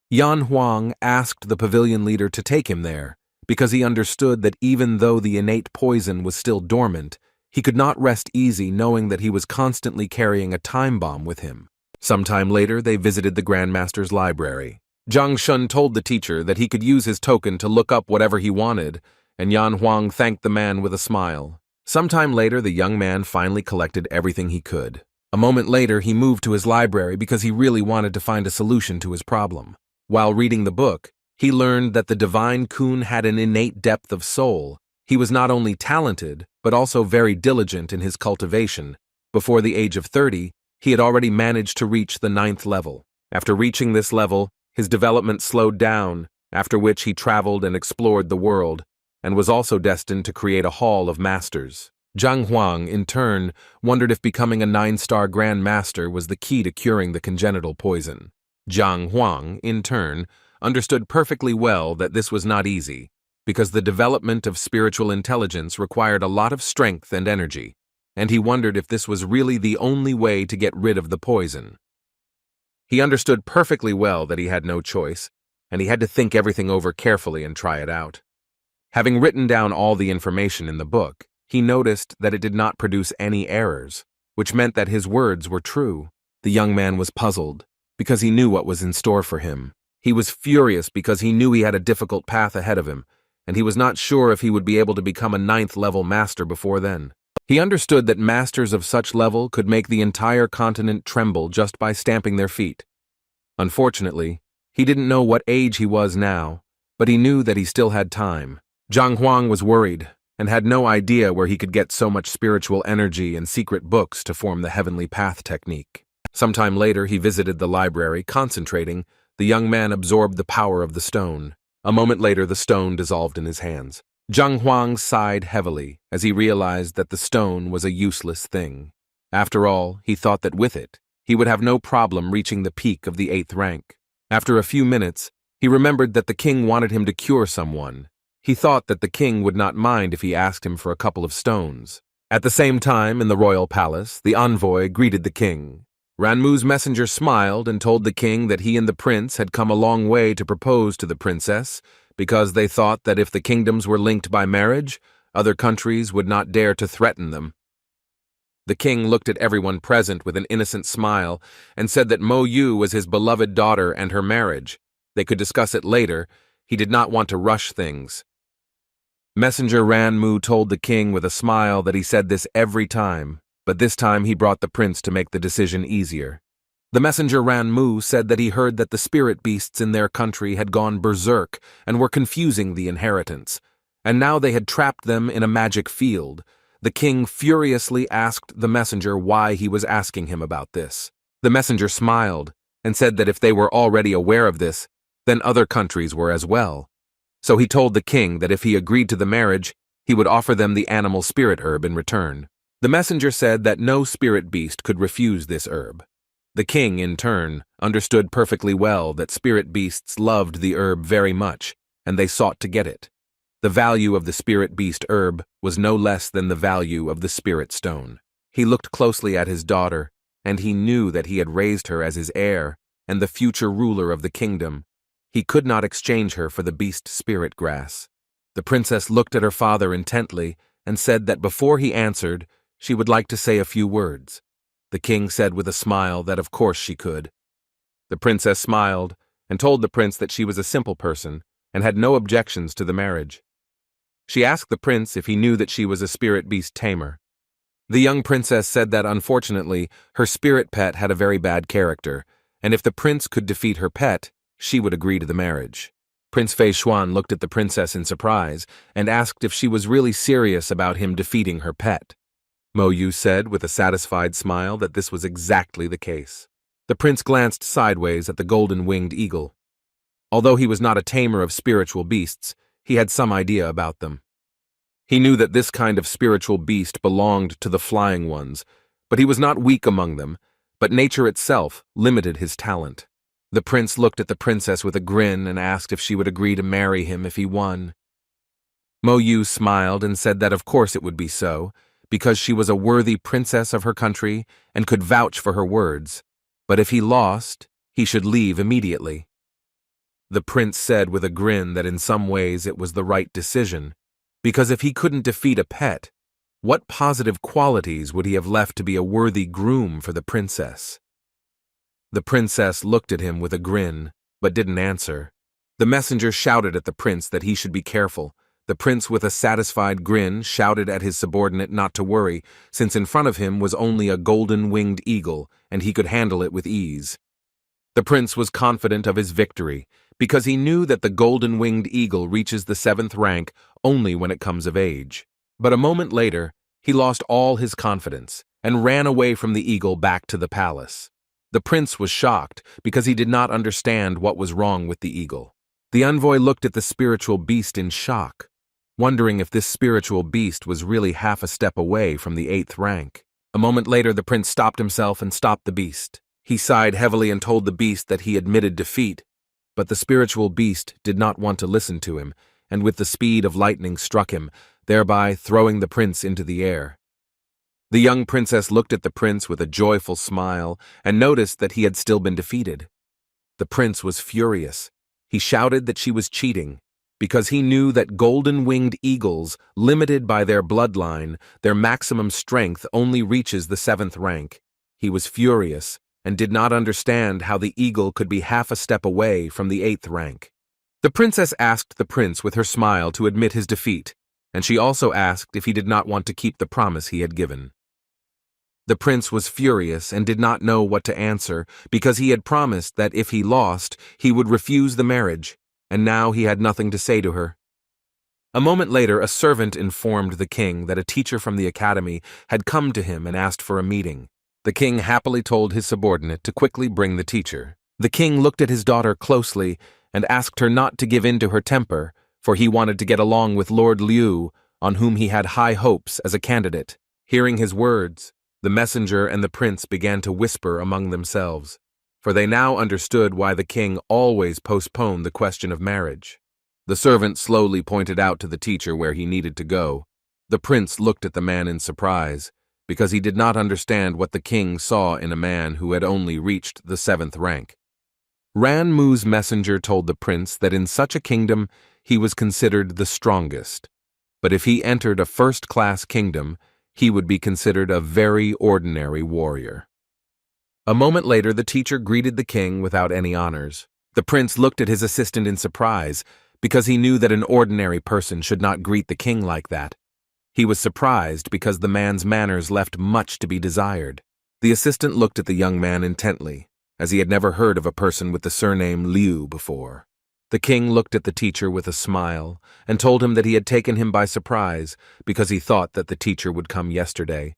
Yan Huang asked the pavilion leader to take him there, because he understood that even though the innate poison was still dormant, he could not rest easy knowing that he was constantly carrying a time bomb with him. Sometime later, they visited the Grandmaster's library. Zhang Shun told the teacher that he could use his token to look up whatever he wanted, and Yan Huang thanked the man with a smile. Sometime later, the young man finally collected everything he could. A moment later, he moved to his library because he really wanted to find a solution to his problem. While reading the book, he learned that the Divine Kun had an innate depth of soul. He was not only talented, but also very diligent in his cultivation. Before the age of 30, he had already managed to reach the 9th level. After reaching this level, his development slowed down, after which he traveled and explored the world, and was also destined to create a hall of masters. Zhang Huang, in turn, wondered if becoming a 9-star Grand Master was the key to curing the congenital poison. Zhang Huang, in turn, understood perfectly well that this was not easy, because the development of spiritual intelligence required a lot of strength and energy, and he wondered if this was really the only way to get rid of the poison. He understood perfectly well that he had no choice, and he had to think everything over carefully and try it out. Having written down all the information in the book, he noticed that it did not produce any errors, which meant that his words were true. The young man was puzzled, because he knew what was in store for him. He was furious because he knew he had a difficult path ahead of him, and he was not sure if he would be able to become a 9th-level master before then. He understood that masters of such level could make the entire continent tremble just by stamping their feet. Unfortunately, he didn't know what age he was now, but he knew that he still had time. Zhang Huang was worried, and had no idea where he could get so much spiritual energy and secret books to form the Heavenly Path technique. Sometime later, he visited the library, concentrating. The young man absorbed the power of the stone. A moment later, the stone dissolved in his hands. Zhang Huang sighed heavily as he realized that the stone was a useless thing. After all, he thought that with it, he would have no problem reaching the peak of the 8th rank. After a few minutes, he remembered that the king wanted him to cure someone. He thought that the king would not mind if he asked him for a couple of stones. At the same time, in the royal palace, the envoy greeted the king. Ranmu's messenger smiled and told the king that he and the prince had come a long way to propose to the princess, because they thought that if the kingdoms were linked by marriage, other countries would not dare to threaten them. The king looked at everyone present with an innocent smile and said that Mo Yu was his beloved daughter and her marriage. They could discuss it later. He did not want to rush things. Messenger Ranmu told the king with a smile that he said this every time, but this time he brought the prince to make the decision easier. The messenger Ranmu said that he heard that the spirit beasts in their country had gone berserk and were confusing the inheritance, and now they had trapped them in a magic field. The king furiously asked the messenger why he was asking him about this. The messenger smiled and said that if they were already aware of this, then other countries were as well. So he told the king that if he agreed to the marriage, he would offer them the animal spirit herb in return. The messenger said that no spirit beast could refuse this herb. The king, in turn, understood perfectly well that spirit beasts loved the herb very much, and they sought to get it. The value of the spirit beast herb was no less than the value of the spirit stone. He looked closely at his daughter, and he knew that he had raised her as his heir and the future ruler of the kingdom. He could not exchange her for the beast spirit grass. The princess looked at her father intently and said that before he answered, she would like to say a few words. The king said with a smile that of course she could. The princess smiled and told the prince that she was a simple person and had no objections to the marriage. She asked the prince if he knew that she was a spirit beast tamer. The young princess said that unfortunately her spirit pet had a very bad character, and if the prince could defeat her pet, she would agree to the marriage. Prince Fei Xuan looked at the princess in surprise and asked if she was really serious about him defeating her pet. Mo Yu said with a satisfied smile that this was exactly the case. The prince glanced sideways at the golden-winged eagle. Although he was not a tamer of spiritual beasts, he had some idea about them. He knew that this kind of spiritual beast belonged to the flying ones, but he was not weak among them, but nature itself limited his talent. The prince looked at the princess with a grin and asked if she would agree to marry him if he won. Mo Yu smiled and said that of course it would be so, because she was a worthy princess of her country and could vouch for her words, but if he lost, he should leave immediately. The prince said with a grin that in some ways it was the right decision, because if he couldn't defeat a pet, what positive qualities would he have left to be a worthy groom for the princess? The princess looked at him with a grin, but didn't answer. The messenger shouted at the prince that he should be careful. The prince, with a satisfied grin, shouted at his subordinate not to worry, since in front of him was only a golden-winged eagle, and he could handle it with ease. The prince was confident of his victory, because he knew that the golden-winged eagle reaches the 7th rank only when it comes of age. But a moment later, he lost all his confidence, and ran away from the eagle back to the palace. The prince was shocked, because he did not understand what was wrong with the eagle. The envoy looked at the spiritual beast in shock, wondering if this spiritual beast was really half a step away from the 8th rank. A moment later, the prince stopped himself and stopped the beast. He sighed heavily and told the beast that he admitted defeat, but the spiritual beast did not want to listen to him, and with the speed of lightning struck him, thereby throwing the prince into the air. The young princess looked at the prince with a joyful smile and noticed that he had still been defeated. The prince was furious. He shouted that she was cheating, because he knew that golden-winged eagles, limited by their bloodline, their maximum strength only reaches the 7th rank. He was furious and did not understand how the eagle could be half a step away from the 8th rank. The princess asked the prince with her smile to admit his defeat, and she also asked if he did not want to keep the promise he had given. The prince was furious and did not know what to answer, because he had promised that if he lost, he would refuse the marriage, and now he had nothing to say to her. A moment later, a servant informed the king that a teacher from the academy had come to him and asked for a meeting. The king happily told his subordinate to quickly bring the teacher. The king looked at his daughter closely and asked her not to give in to her temper, for he wanted to get along with Lord Liu, on whom he had high hopes as a candidate. Hearing his words, the messenger and the prince began to whisper among themselves, for they now understood why the king always postponed the question of marriage. The servant slowly pointed out to the teacher where he needed to go. The prince looked at the man in surprise, because he did not understand what the king saw in a man who had only reached the 7th rank. Ran Mu's messenger told the prince that in such a kingdom he was considered the strongest, but if he entered a first-class kingdom, he would be considered a very ordinary warrior. A moment later, the teacher greeted the king without any honors. The prince looked at his assistant in surprise, because he knew that an ordinary person should not greet the king like that. He was surprised because the man's manners left much to be desired. The assistant looked at the young man intently, as he had never heard of a person with the surname Liu before. The king looked at the teacher with a smile and told him that he had taken him by surprise because he thought that the teacher would come yesterday.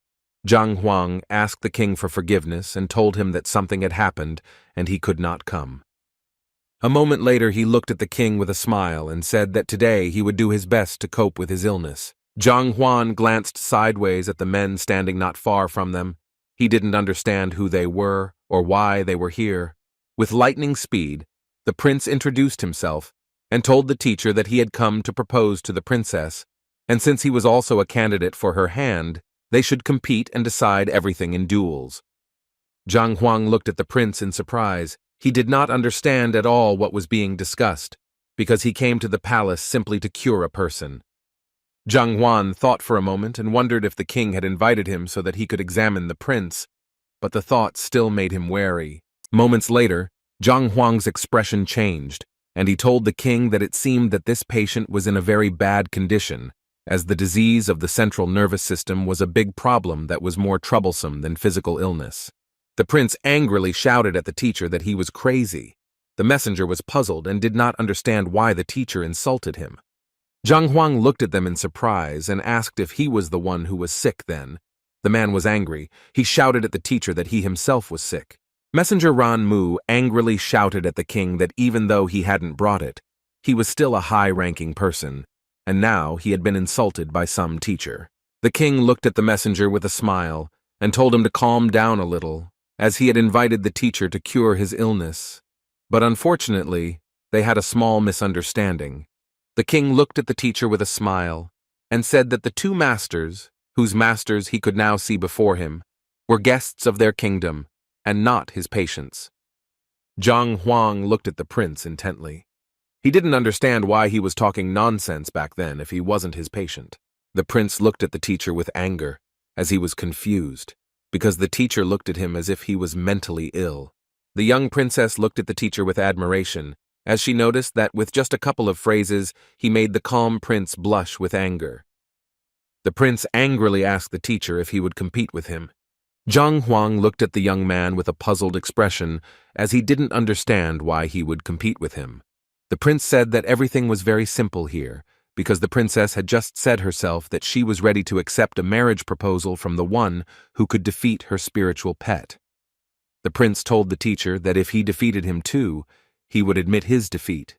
Zhang Huang asked the king for forgiveness and told him that something had happened and he could not come. A moment later, he looked at the king with a smile and said that today he would do his best to cope with his illness. Zhang Huan glanced sideways at the men standing not far from them. He didn't understand who they were or why they were here. With lightning speed, the prince introduced himself and told the teacher that he had come to propose to the princess, and since he was also a candidate for her hand, they should compete and decide everything in duels. Zhang Huang looked at the prince in surprise. He did not understand at all what was being discussed, because he came to the palace simply to cure a person. Zhang Huan thought for a moment and wondered if the king had invited him so that he could examine the prince, but the thought still made him wary. Moments later, Zhang Huang's expression changed, and he told the king that it seemed that this patient was in a very bad condition, as the disease of the central nervous system was a big problem that was more troublesome than physical illness. The prince angrily shouted at the teacher that he was crazy. The messenger was puzzled and did not understand why the teacher insulted him. Zhang Huang looked at them in surprise and asked if he was the one who was sick then. The man was angry. He shouted at the teacher that he himself was sick. Messenger Ran Mu angrily shouted at the king that even though he hadn't brought it, he was still a high-ranking person, and now he had been insulted by some teacher. The king looked at the messenger with a smile and told him to calm down a little, as he had invited the teacher to cure his illness. But unfortunately, they had a small misunderstanding. The king looked at the teacher with a smile and said that the two masters, whose masters he could now see before him, were guests of their kingdom and not his patients. Zhang Huang looked at the prince intently. He didn't understand why he was talking nonsense back then if he wasn't his patient. The prince looked at the teacher with anger, as he was confused, because the teacher looked at him as if he was mentally ill. The young princess looked at the teacher with admiration, as she noticed that with just a couple of phrases, he made the calm prince blush with anger. The prince angrily asked the teacher if he would compete with him. Zhang Huang looked at the young man with a puzzled expression, as he didn't understand why he would compete with him. The prince said that everything was very simple here, because the princess had just said herself that she was ready to accept a marriage proposal from the one who could defeat her spiritual pet. The prince told the teacher that if he defeated him too, he would admit his defeat.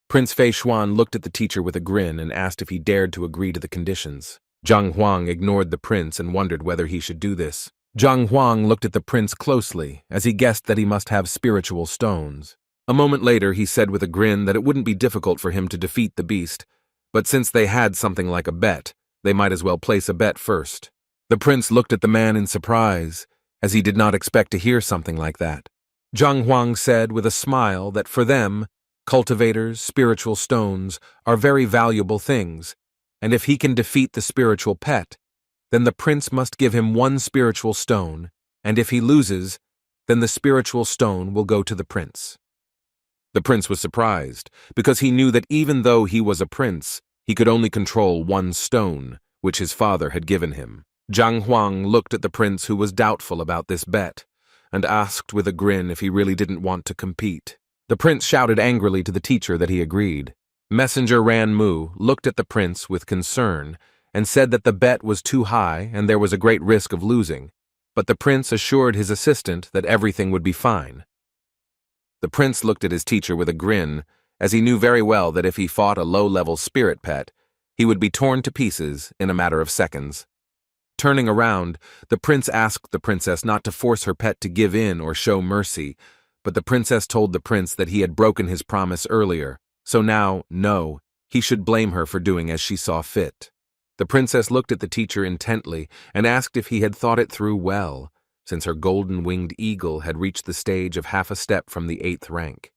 Prince Fei Xuan looked at the teacher with a grin and asked if he dared to agree to the conditions. Zhang Huang ignored the prince and wondered whether he should do this. Zhang Huang looked at the prince closely, as he guessed that he must have spiritual stones. A moment later, he said with a grin that it wouldn't be difficult for him to defeat the beast, but since they had something like a bet, they might as well place a bet first. The prince looked at the man in surprise, as he did not expect to hear something like that. Zhang Huang said with a smile that for them, cultivators, spiritual stones, are very valuable things, and if he can defeat the spiritual pet, then the prince must give him one spiritual stone, and if he loses, then the spiritual stone will go to the prince. The prince was surprised, because he knew that even though he was a prince, he could only control one stone, which his father had given him. Zhang Huang looked at the prince, who was doubtful about this bet, and asked with a grin if he really didn't want to compete. The prince shouted angrily to the teacher that he agreed. Messenger Ran Mu looked at the prince with concern and said that the bet was too high and there was a great risk of losing, but the prince assured his assistant that everything would be fine. The prince looked at his teacher with a grin, as he knew very well that if he fought a low-level spirit pet, he would be torn to pieces in a matter of seconds. Turning around, the prince asked the princess not to force her pet to give in or show mercy, but the princess told the prince that he had broken his promise earlier, so now, no, he should blame her for doing as she saw fit. The princess looked at the teacher intently and asked if he had thought it through well, since her golden-winged eagle had reached the stage of half a step from the 8th rank.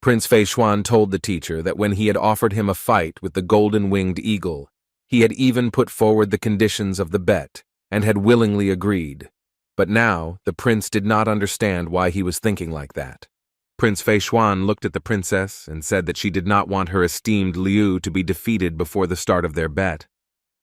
Prince Fei Xuan told the teacher that when he had offered him a fight with the golden-winged eagle, he had even put forward the conditions of the bet and had willingly agreed. But now the prince did not understand why he was thinking like that. Prince Fei Xuan looked at the princess and said that she did not want her esteemed Liu to be defeated before the start of their bet.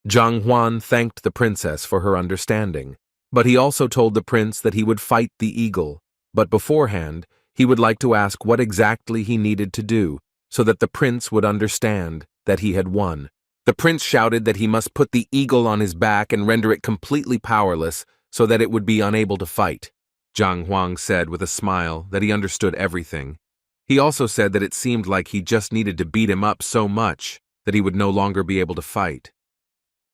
Zhang Huan thanked the princess for her understanding, but he also told the prince that he would fight the eagle, but beforehand, he would like to ask what exactly he needed to do so that the prince would understand that he had won. The prince shouted that he must put the eagle on his back and render it completely powerless so that it would be unable to fight. Zhang Huang said with a smile that he understood everything. He also said that it seemed like he just needed to beat him up so much that he would no longer be able to fight.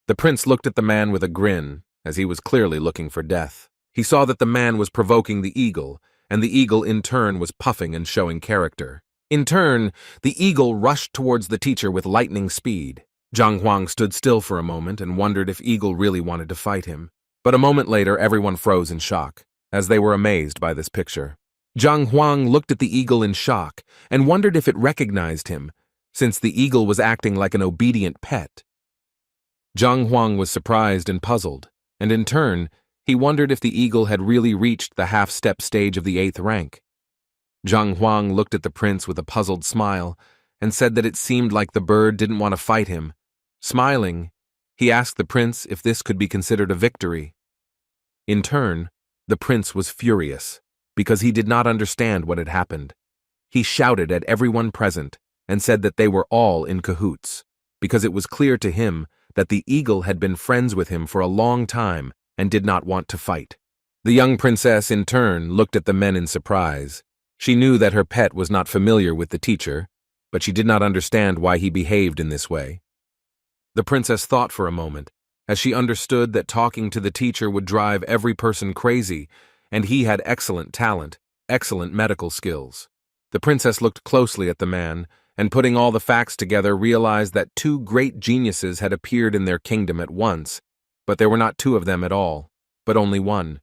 The prince looked at the man with a grin, as he was clearly looking for death. He saw that the man was provoking the eagle, and the eagle in turn was puffing and showing character. In turn, the eagle rushed towards the teacher with lightning speed. Zhang Huang stood still for a moment and wondered if Eagle really wanted to fight him. But a moment later, everyone froze in shock, as they were amazed by this picture. Zhang Huang looked at the eagle in shock and wondered if it recognized him, since the eagle was acting like an obedient pet. Zhang Huang was surprised and puzzled, and in turn, he wondered if the eagle had really reached the half-step stage of the 8th rank. Zhang Huang looked at the prince with a puzzled smile and said that it seemed like the bird didn't want to fight him. Smiling, he asked the prince if this could be considered a victory. In turn, The prince was furious, because he did not understand what had happened. He shouted at everyone present and said that they were all in cahoots, because it was clear to him that the eagle had been friends with him for a long time and did not want to fight. The young princess, in turn, looked at the men in surprise. She knew that her pet was not familiar with the teacher, but she did not understand why he behaved in this way. The princess thought for a moment, as she understood that talking to the teacher would drive every person crazy, and he had excellent talent, excellent medical skills. The princess looked closely at the man, and putting all the facts together realized that two great geniuses had appeared in their kingdom at once, but there were not two of them at all, but only one.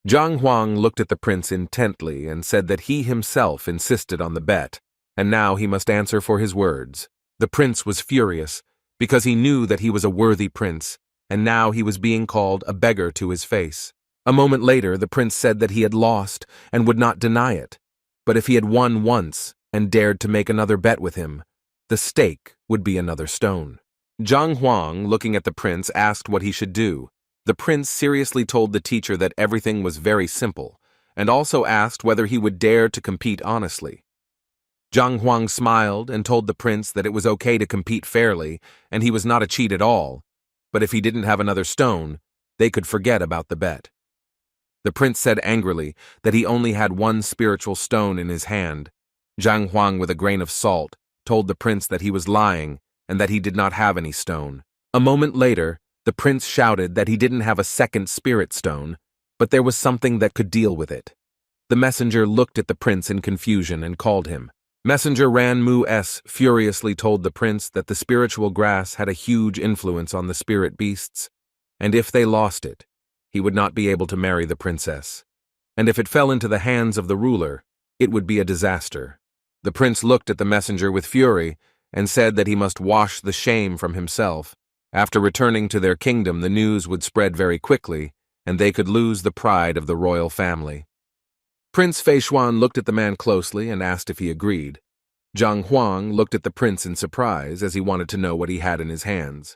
Zhang Huang looked at the prince intently and said that he himself insisted on the bet, and now he must answer for his words. The prince was furious, because he knew that he was a worthy prince, and now he was being called a beggar to his face. A moment later, the prince said that he had lost and would not deny it, but if he had won once and dared to make another bet with him, the stake would be another stone. Zhang Huang, looking at the prince, asked what he should do. The prince seriously told the teacher that everything was very simple, and also asked whether he would dare to compete honestly. Zhang Huang smiled and told the prince that it was okay to compete fairly, and he was not a cheat at all, but if he didn't have another stone, they could forget about the bet. The prince said angrily that he only had one spiritual stone in his hand. Zhang Huang, with a grain of salt, told the prince that he was lying and that he did not have any stone. A moment later, the prince shouted that he didn't have a second spirit stone, but there was something that could deal with it. The messenger looked at the prince in confusion and called him. Messenger Ranmu S furiously told the prince that the spiritual grass had a huge influence on the spirit beasts, and if they lost it, he would not be able to marry the princess, and if it fell into the hands of the ruler, it would be a disaster. The prince looked at the messenger with fury and said that he must wash the shame from himself. After returning to their kingdom, the news would spread very quickly, and they could lose the pride of the royal family. Prince Feishuan looked at the man closely and asked if he agreed. Zhang Huang looked at the prince in surprise, as he wanted to know what he had in his hands.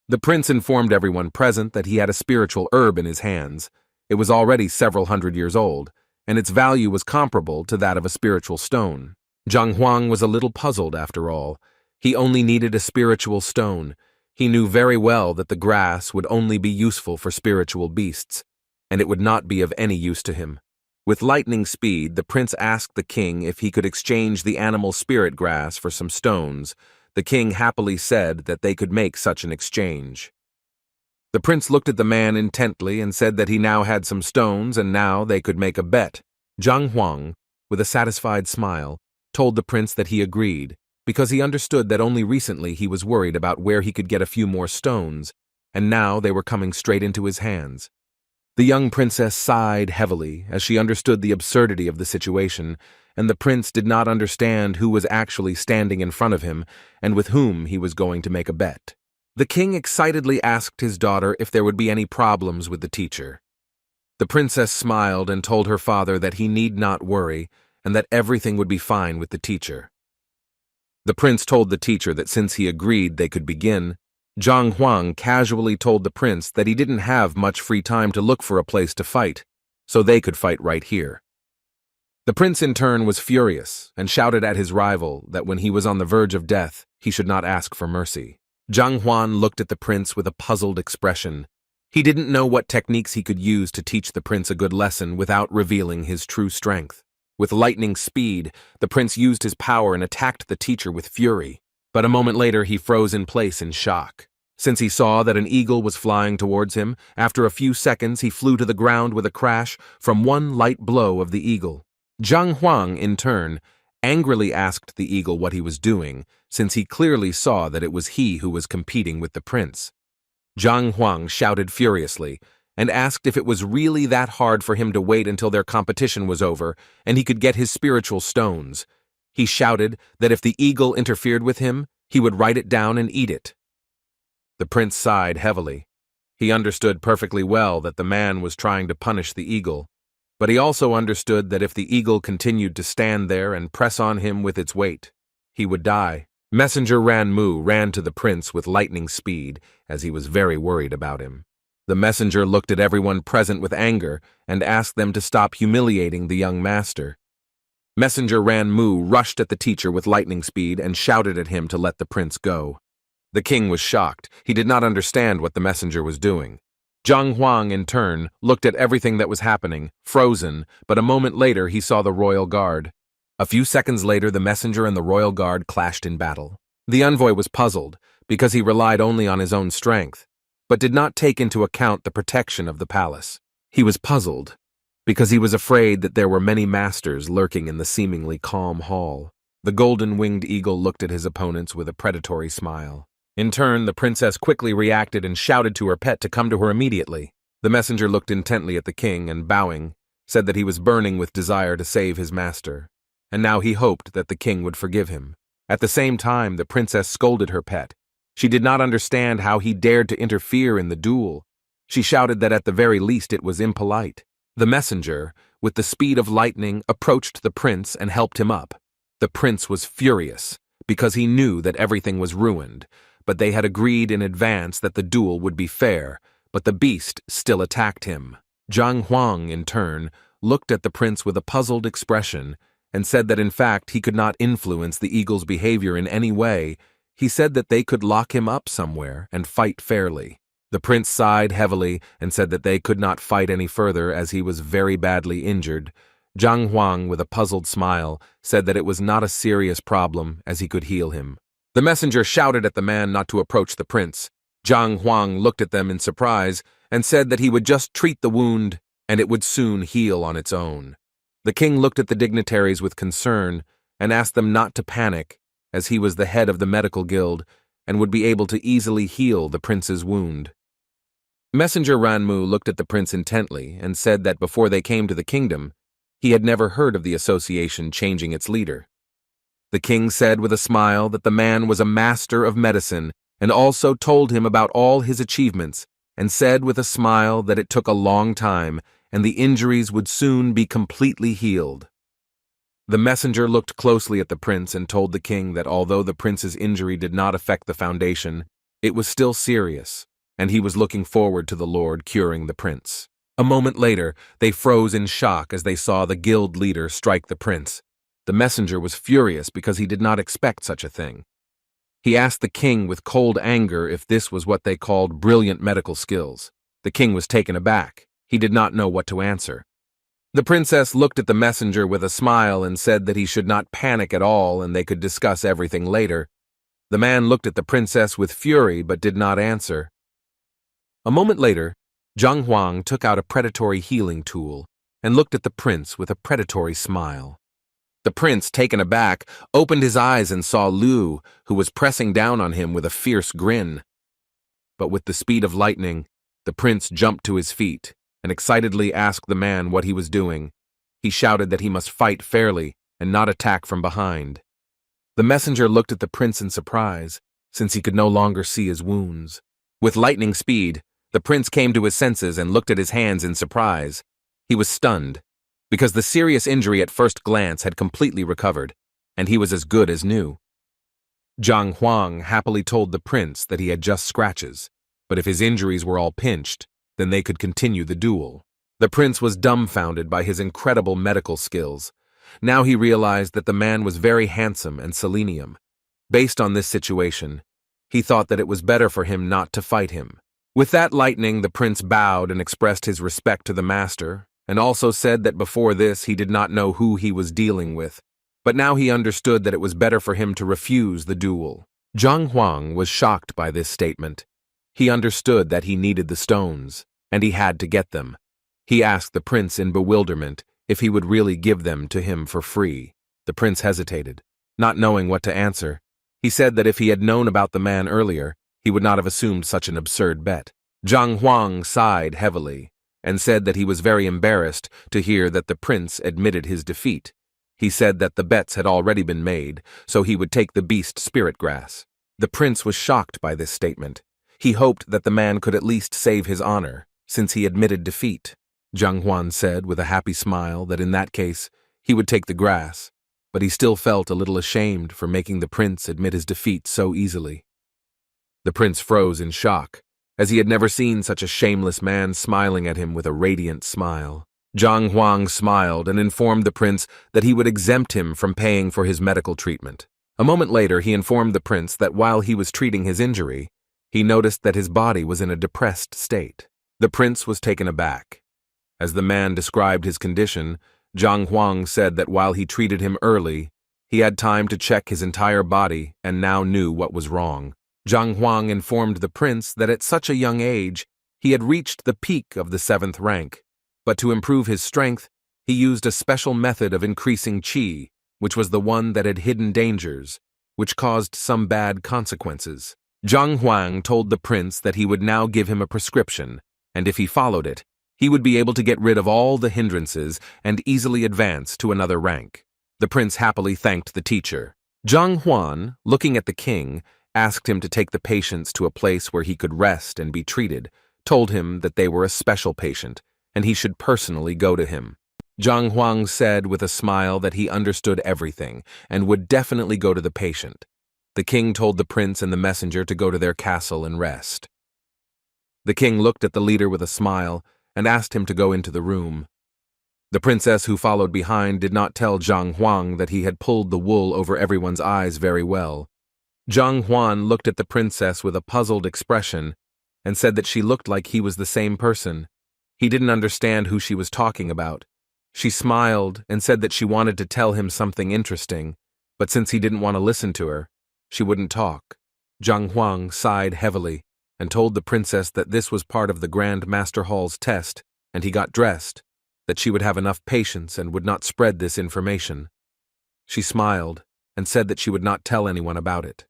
The prince informed everyone present that he had a spiritual herb in his hands. It was already several hundred years old, and its value was comparable to that of a spiritual stone. Zhang Huang was a little puzzled after all. He only needed a spiritual stone. He knew very well that the grass would only be useful for spiritual beasts, and it would not be of any use to him. With lightning speed, the prince asked the king if he could exchange the animal spirit grass for some stones. The king happily said that they could make such an exchange. The prince looked at the man intently and said that he now had some stones and now they could make a bet. Zhang Huang, with a satisfied smile, told the prince that he agreed, because he understood that only recently he was worried about where he could get a few more stones, and now they were coming straight into his hands. The young princess sighed heavily as she understood the absurdity of the situation, and the prince did not understand who was actually standing in front of him and with whom he was going to make a bet. The king excitedly asked his daughter if there would be any problems with the teacher. The princess smiled and told her father that he need not worry and that everything would be fine with the teacher. The prince told the teacher that since he agreed they could begin. Zhang Huang casually told the prince that he didn't have much free time to look for a place to fight, so they could fight right here. The prince in turn was furious and shouted at his rival that when he was on the verge of death, he should not ask for mercy. Zhang Huan looked at the prince with a puzzled expression. He didn't know what techniques he could use to teach the prince a good lesson without revealing his true strength. With lightning speed, the prince used his power and attacked the teacher with fury, but a moment later he froze in place in shock. Since he saw that an eagle was flying towards him, after a few seconds he flew to the ground with a crash from one light blow of the eagle. Zhang Huang, in turn, angrily asked the eagle what he was doing, since he clearly saw that it was he who was competing with the prince. Zhang Huang shouted furiously and asked if it was really that hard for him to wait until their competition was over and he could get his spiritual stones. He shouted that if the eagle interfered with him, he would write it down and eat it. The prince sighed heavily. He understood perfectly well that the man was trying to punish the eagle, but he also understood that if the eagle continued to stand there and press on him with its weight, he would die. Messenger Ranmu ran to the prince with lightning speed, as he was very worried about him. The messenger looked at everyone present with anger and asked them to stop humiliating the young master. Messenger Ranmu rushed at the teacher with lightning speed and shouted at him to let the prince go. The king was shocked. He did not understand what the messenger was doing. Zhang Huang, in turn, looked at everything that was happening, frozen, but a moment later he saw the royal guard. A few seconds later, the messenger and the royal guard clashed in battle. The envoy was puzzled, because he relied only on his own strength, but did not take into account the protection of the palace. He was puzzled, because he was afraid that there were many masters lurking in the seemingly calm hall. The golden-winged eagle looked at his opponents with a predatory smile. In turn, the princess quickly reacted and shouted to her pet to come to her immediately. The messenger looked intently at the king and, bowing, said that he was burning with desire to save his master, and now he hoped that the king would forgive him. At the same time, the princess scolded her pet. She did not understand how he dared to interfere in the duel. She shouted that at the very least it was impolite. The messenger, with the speed of lightning, approached the prince and helped him up. The prince was furious, because he knew that everything was ruined, but they had agreed in advance that the duel would be fair, but the beast still attacked him. Zhang Huang, in turn, looked at the prince with a puzzled expression and said that in fact he could not influence the eagle's behavior in any way. He said that they could lock him up somewhere and fight fairly. The prince sighed heavily and said that they could not fight any further as he was very badly injured. Zhang Huang, with a puzzled smile, said that it was not a serious problem as he could heal him. The messenger shouted at the man not to approach the prince. Zhang Huang looked at them in surprise and said that he would just treat the wound and it would soon heal on its own. The king looked at the dignitaries with concern and asked them not to panic, as he was the head of the medical guild and would be able to easily heal the prince's wound. Messenger Ranmu looked at the prince intently and said that before they came to the kingdom, he had never heard of the association changing its leader. The king said with a smile that the man was a master of medicine and also told him about all his achievements and said with a smile that it took a long time and the injuries would soon be completely healed. The messenger looked closely at the prince and told the king that although the prince's injury did not affect the foundation, it was still serious, and he was looking forward to the Lord curing the prince. A moment later, they froze in shock as they saw the guild leader strike the prince. The messenger was furious because he did not expect such a thing. He asked the king with cold anger if this was what they called brilliant medical skills. The king was taken aback. He did not know what to answer. The princess looked at the messenger with a smile and said that he should not panic at all and they could discuss everything later. The man looked at the princess with fury but did not answer. A moment later, Zhang Huang took out a predatory healing tool and looked at the prince with a predatory smile. The prince, taken aback, opened his eyes and saw Liu, who was pressing down on him with a fierce grin. But with the speed of lightning, the prince jumped to his feet and excitedly asked the man what he was doing. He shouted that he must fight fairly and not attack from behind. The messenger looked at the prince in surprise, since he could no longer see his wounds. With lightning speed, the prince came to his senses and looked at his hands in surprise. He was stunned, because the serious injury at first glance had completely recovered, and he was as good as new. Zhang Huang happily told the prince that he had just scratches, but if his injuries were all pinched, then they could continue the duel. The prince was dumbfounded by his incredible medical skills. Now he realized that the man was very handsome and selenium. Based on this situation, he thought that it was better for him not to fight him. With that lightning, the prince bowed and expressed his respect to the master, and also said that before this he did not know who he was dealing with, but now he understood that it was better for him to refuse the duel. Zhang Huang was shocked by this statement. He understood that he needed the stones, and he had to get them. He asked the prince in bewilderment if he would really give them to him for free. The prince hesitated, not knowing what to answer. He said that if he had known about the man earlier, he would not have assumed such an absurd bet. Zhang Huang sighed heavily and said that he was very embarrassed to hear that the prince admitted his defeat. He said that the bets had already been made, so he would take the beast spirit grass. The prince was shocked by this statement. He hoped that the man could at least save his honor, since he admitted defeat. Zhang Huan said with a happy smile that in that case he would take the grass, but he still felt a little ashamed for making the prince admit his defeat so easily. The prince froze in shock as he had never seen such a shameless man smiling at him with a radiant smile. Zhang Huang smiled and informed the prince that he would exempt him from paying for his medical treatment. A moment later, he informed the prince that while he was treating his injury, he noticed that his body was in a depressed state. The prince was taken aback. As the man described his condition, Zhang Huang said that while he treated him early, he had time to check his entire body and now knew what was wrong. Zhang Huang informed the prince that at such a young age, he had reached the peak of the 7th rank, but to improve his strength, he used a special method of increasing qi, which was the one that had hidden dangers, which caused some bad consequences. Zhang Huang told the prince that he would now give him a prescription, and if he followed it, he would be able to get rid of all the hindrances and easily advance to another rank. The prince happily thanked the teacher. Zhang Huan, looking at the king, asked him to take the patients to a place where he could rest and be treated, told him that they were a special patient, and he should personally go to him. Zhang Huang said with a smile that he understood everything and would definitely go to the patient. The king told the prince and the messenger to go to their castle and rest. The king looked at the leader with a smile and asked him to go into the room. The princess who followed behind did not tell Zhang Huang that he had pulled the wool over everyone's eyes very well. Zhang Huan looked at the princess with a puzzled expression and said that she looked like he was the same person. He didn't understand who she was talking about. She smiled and said that she wanted to tell him something interesting, but since he didn't want to listen to her, she wouldn't talk. Zhang Huang sighed heavily and told the princess that this was part of the Grand Master Hall's test, and he got dressed, that she would have enough patience and would not spread this information. She smiled and said that she would not tell anyone about it.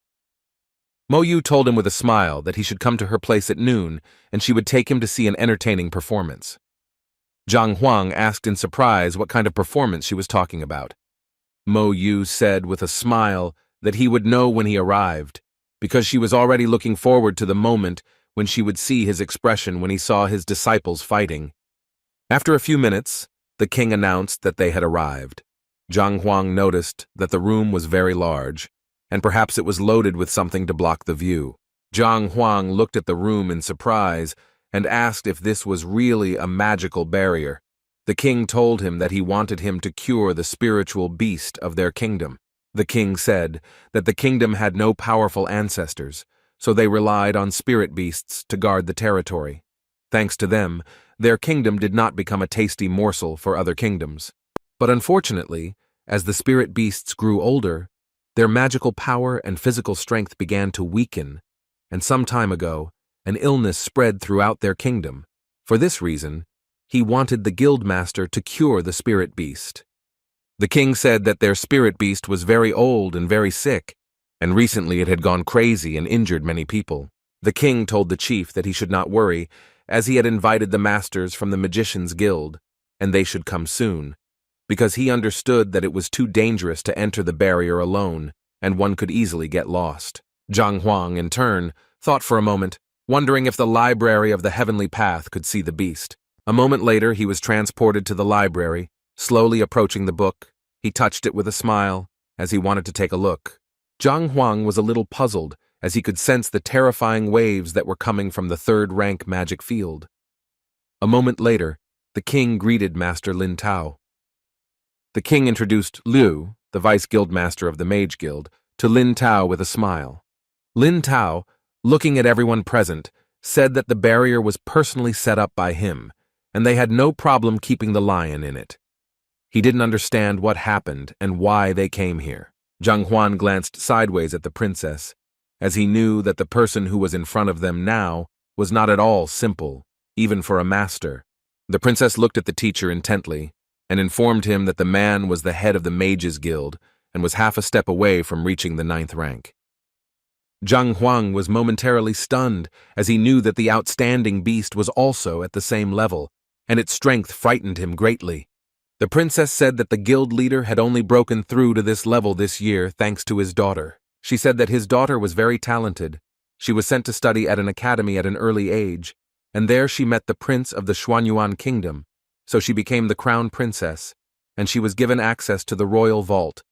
Mo Yu told him with a smile that he should come to her place at noon and she would take him to see an entertaining performance. Zhang Huang asked in surprise what kind of performance she was talking about. Mo Yu said with a smile that he would know when he arrived, because she was already looking forward to the moment when she would see his expression when he saw his disciples fighting. After a few minutes, the king announced that they had arrived. Zhang Huang noticed that the room was very large, and perhaps it was loaded with something to block the view. Zhang Huang looked at the room in surprise and asked if this was really a magical barrier. The king told him that he wanted him to cure the spiritual beast of their kingdom. The king said that the kingdom had no powerful ancestors, so they relied on spirit beasts to guard the territory. Thanks to them, their kingdom did not become a tasty morsel for other kingdoms. But unfortunately, as the spirit beasts grew older, their magical power and physical strength began to weaken, and some time ago, an illness spread throughout their kingdom. For this reason, he wanted the guildmaster to cure the spirit beast. The king said that their spirit beast was very old and very sick, and recently it had gone crazy and injured many people. The king told the chief that he should not worry, as he had invited the masters from the Magicians' Guild, and they should come soon, because he understood that it was too dangerous to enter the barrier alone, and one could easily get lost. Zhang Huang, in turn, thought for a moment, wondering if the library of the Heavenly Path could see the beast. A moment later, he was transported to the library. Slowly approaching the book, he touched it with a smile, as he wanted to take a look. Zhang Huang was a little puzzled, as he could sense the terrifying waves that were coming from the 3rd rank magic field. A moment later, the king greeted Master Lin Tao. The king introduced Liu, the vice guildmaster of the Mage Guild, to Lin Tao with a smile. Lin Tao, looking at everyone present, said that the barrier was personally set up by him, and they had no problem keeping the lion in it. He didn't understand what happened and why they came here. Zhang Huan glanced sideways at the princess, as he knew that the person who was in front of them now was not at all simple, even for a master. The princess looked at the teacher intently and informed him that the man was the head of the Mages Guild and was half a step away from reaching the 9th rank. Zhang Huang was momentarily stunned, as he knew that the outstanding beast was also at the same level, and its strength frightened him greatly. The princess said that the guild leader had only broken through to this level this year thanks to his daughter. She said that his daughter was very talented. She was sent to study at an academy at an early age, and there she met the prince of the Xuanyuan kingdom, so she became the crown princess, and she was given access to the royal vault,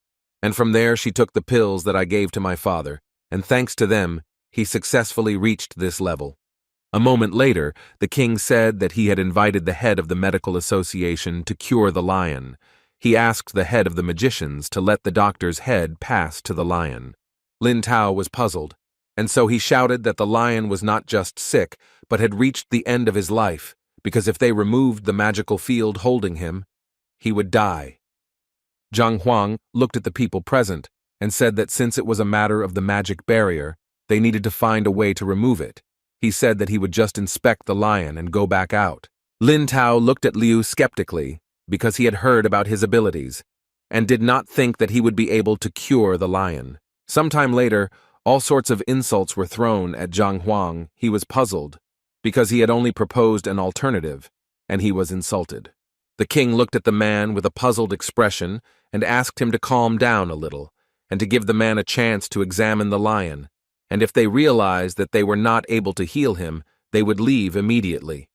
and from there she took the pills that I gave to my father, and thanks to them, he successfully reached this level. A moment later, the king said that he had invited the head of the medical association to cure the lion. He asked the head of the magicians to let the doctor's head pass to the lion. Lin Tao was puzzled, and so he shouted that the lion was not just sick, but had reached the end of his life, because if they removed the magical field holding him, he would die. Zhang Huang looked at the people present and said that since it was a matter of the magic barrier, they needed to find a way to remove it. He said that he would just inspect the lion and go back out. Lin Tao looked at Liu skeptically because he had heard about his abilities and did not think that he would be able to cure the lion. Sometime later, all sorts of insults were thrown at Zhang Huang. He was puzzled because he had only proposed an alternative, and he was insulted. The king looked at the man with a puzzled expression and asked him to calm down a little and to give the man a chance to examine the lion, and if they realized that they were not able to heal him, they would leave immediately.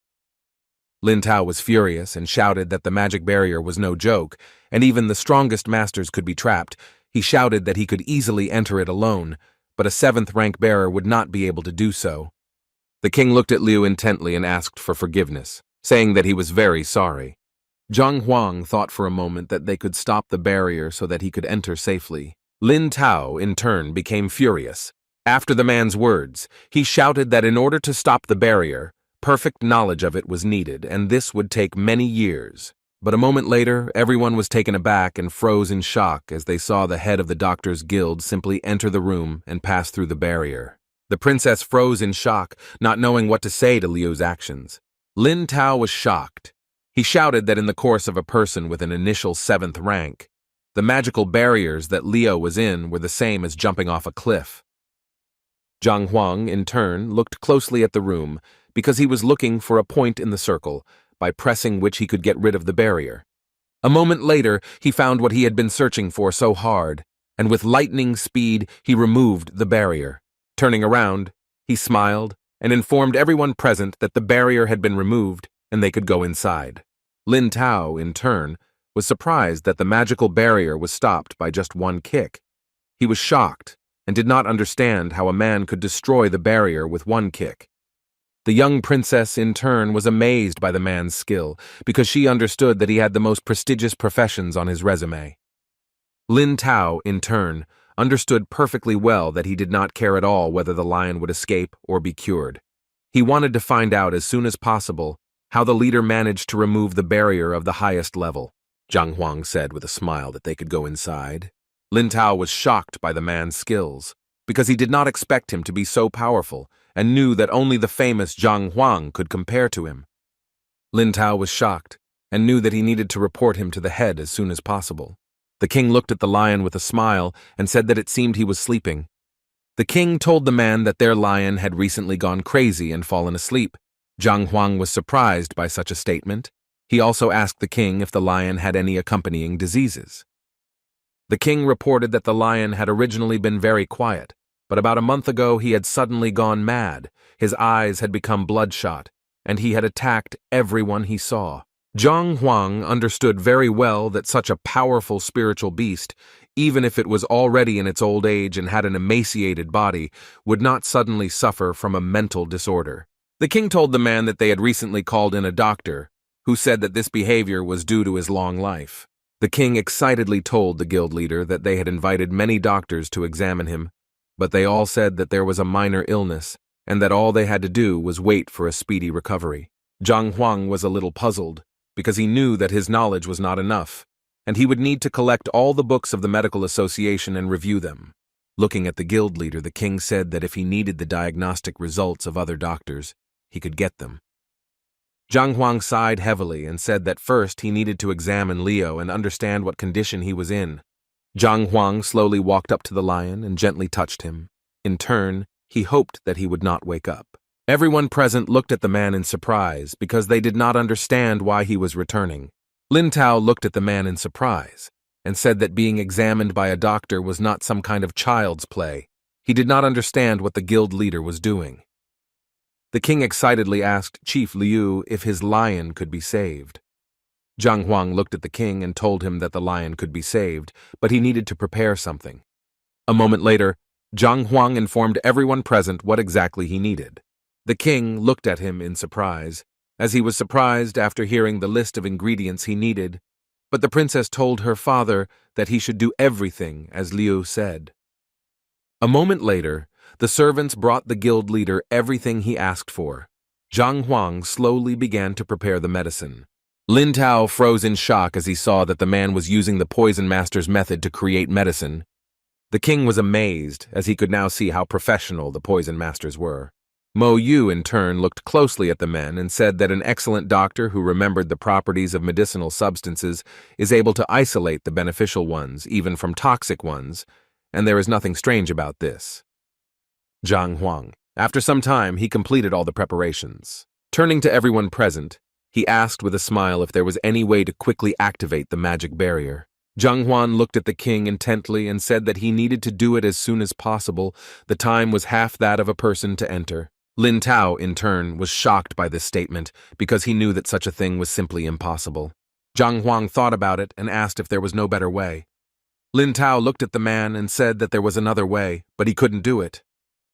Lin Tao was furious and shouted that the magic barrier was no joke, and even the strongest masters could be trapped. He shouted that he could easily enter it alone, but a 7th rank bearer would not be able to do so. The king looked at Liu intently and asked for forgiveness, saying that he was very sorry. Zhang Huang thought for a moment that they could stop the barrier so that he could enter safely. Lin Tao, in turn, became furious. After the man's words, he shouted that in order to stop the barrier, perfect knowledge of it was needed, and this would take many years. But a moment later, everyone was taken aback and froze in shock as they saw the head of the Doctors' Guild simply enter the room and pass through the barrier. The princess froze in shock, not knowing what to say to Liu's actions. Lin Tao was shocked. He shouted that in the course of a person with an initial 7th rank, the magical barriers that Leo was in were the same as jumping off a cliff. Zhang Huang, in turn, looked closely at the room because he was looking for a point in the circle, by pressing which he could get rid of the barrier. A moment later, he found what he had been searching for so hard, and with lightning speed, he removed the barrier. Turning around, he smiled and informed everyone present that the barrier had been removed and they could go inside. Lin Tao, in turn, was surprised that the magical barrier was stopped by just one kick. He was shocked and did not understand how a man could destroy the barrier with one kick. The young princess, in turn, was amazed by the man's skill because she understood that he had the most prestigious professions on his resume. Lin Tao, in turn, understood perfectly well that he did not care at all whether the lion would escape or be cured. He wanted to find out as soon as possible how the leader managed to remove the barrier of the highest level. Zhang Huang said with a smile that they could go inside. Lin Tao was shocked by the man's skills because he did not expect him to be so powerful and knew that only the famous Zhang Huang could compare to him. Lin Tao was shocked and knew that he needed to report him to the head as soon as possible. The king looked at the lion with a smile and said that it seemed he was sleeping. The king told the man that their lion had recently gone crazy and fallen asleep. Zhang Huang was surprised by such a statement. He also asked the king if the lion had any accompanying diseases. The king reported that the lion had originally been very quiet, but about a month ago he had suddenly gone mad. His eyes had become bloodshot, and he had attacked everyone he saw. Zhang Huang understood very well that such a powerful spiritual beast, even if it was already in its old age and had an emaciated body, would not suddenly suffer from a mental disorder. The king told the man that they had recently called in a doctor, who said that this behavior was due to his long life. The king excitedly told the guild leader that they had invited many doctors to examine him, but they all said that there was a minor illness, and that all they had to do was wait for a speedy recovery. Zhang Huang was a little puzzled, because he knew that his knowledge was not enough, and he would need to collect all the books of the medical association and review them. Looking at the guild leader, the king said that if he needed the diagnostic results of other doctors, he could get them. Zhang Huang sighed heavily and said that first he needed to examine Leo and understand what condition he was in. Zhang Huang slowly walked up to the lion and gently touched him. In turn, he hoped that he would not wake up. Everyone present looked at the man in surprise because they did not understand why he was returning. Lin Tao looked at the man in surprise and said that being examined by a doctor was not some kind of child's play. He did not understand what the guild leader was doing. The king excitedly asked Chief Liu if his lion could be saved. Zhang Huang looked at the king and told him that the lion could be saved, but he needed to prepare something. A moment later, Zhang Huang informed everyone present what exactly he needed. The king looked at him in surprise, as he was surprised after hearing the list of ingredients he needed, but the princess told her father that he should do everything as Liu said. A moment later, the servants brought the guild leader everything he asked for. Zhang Huang slowly began to prepare the medicine. Lin Tao froze in shock as he saw that the man was using the poison master's method to create medicine. The king was amazed, as he could now see how professional the poison masters were. Mo Yu, in turn, looked closely at the men and said that an excellent doctor who remembered the properties of medicinal substances is able to isolate the beneficial ones, even from toxic ones, and there is nothing strange about this. Zhang Huang. After some time, he completed all the preparations. Turning to everyone present, he asked with a smile if there was any way to quickly activate the magic barrier. Zhang Huan looked at the king intently and said that he needed to do it as soon as possible. The time was half that of a person to enter. Lin Tao, in turn, was shocked by this statement because he knew that such a thing was simply impossible. Zhang Huang thought about it and asked if there was no better way. Lin Tao looked at the man and said that there was another way, but he couldn't do it.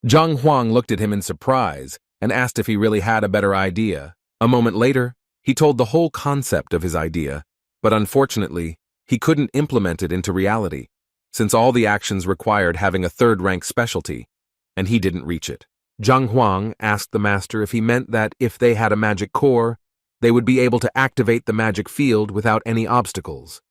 Zhang Huang looked at him in surprise and asked if he really had a better idea. A moment later, he told the whole concept of his idea, but unfortunately, he couldn't implement it into reality, since all the actions required having a third-rank specialty, and he didn't reach it. Zhang Huang asked the master if he meant that if they had a magic core, they would be able to activate the magic field without any obstacles.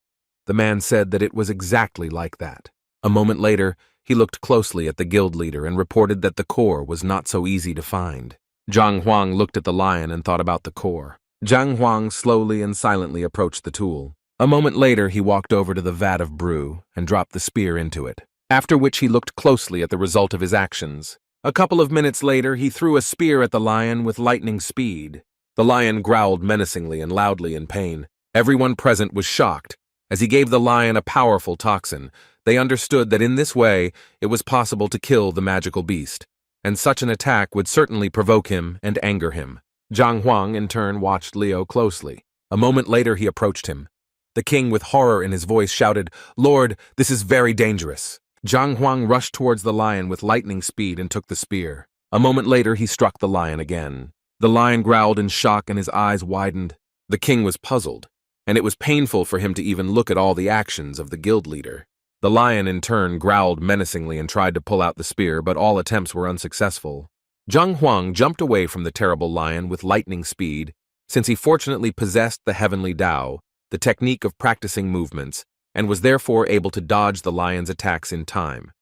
The man said that it was exactly like that. A moment later, he looked closely at the guild leader and reported that the core was not so easy to find. Zhang Huang looked at the lion and thought about the core. Zhang Huang slowly and silently approached the tool. A moment later, he walked over to the vat of brew and dropped the spear into it, after which he looked closely at the result of his actions. A couple of minutes later, he threw a spear at the lion with lightning speed. The lion growled menacingly and loudly in pain. Everyone present was shocked. As he gave the lion a powerful toxin, they understood that in this way, it was possible to kill the magical beast, and such an attack would certainly provoke him and anger him. Zhang Huang, in turn, watched Liu closely. A moment later, he approached him. The king, with horror in his voice, shouted, "Lord, this is very dangerous." Zhang Huang rushed towards the lion with lightning speed and took the spear. A moment later, he struck the lion again. The lion growled in shock and his eyes widened. The king was puzzled, and it was painful for him to even look at all the actions of the guild leader. The lion, in turn, growled menacingly and tried to pull out the spear, but all attempts were unsuccessful. Zhang Huang jumped away from the terrible lion with lightning speed, since he fortunately possessed the heavenly Tao, the technique of practicing movements, and was therefore able to dodge the lion's attacks in time.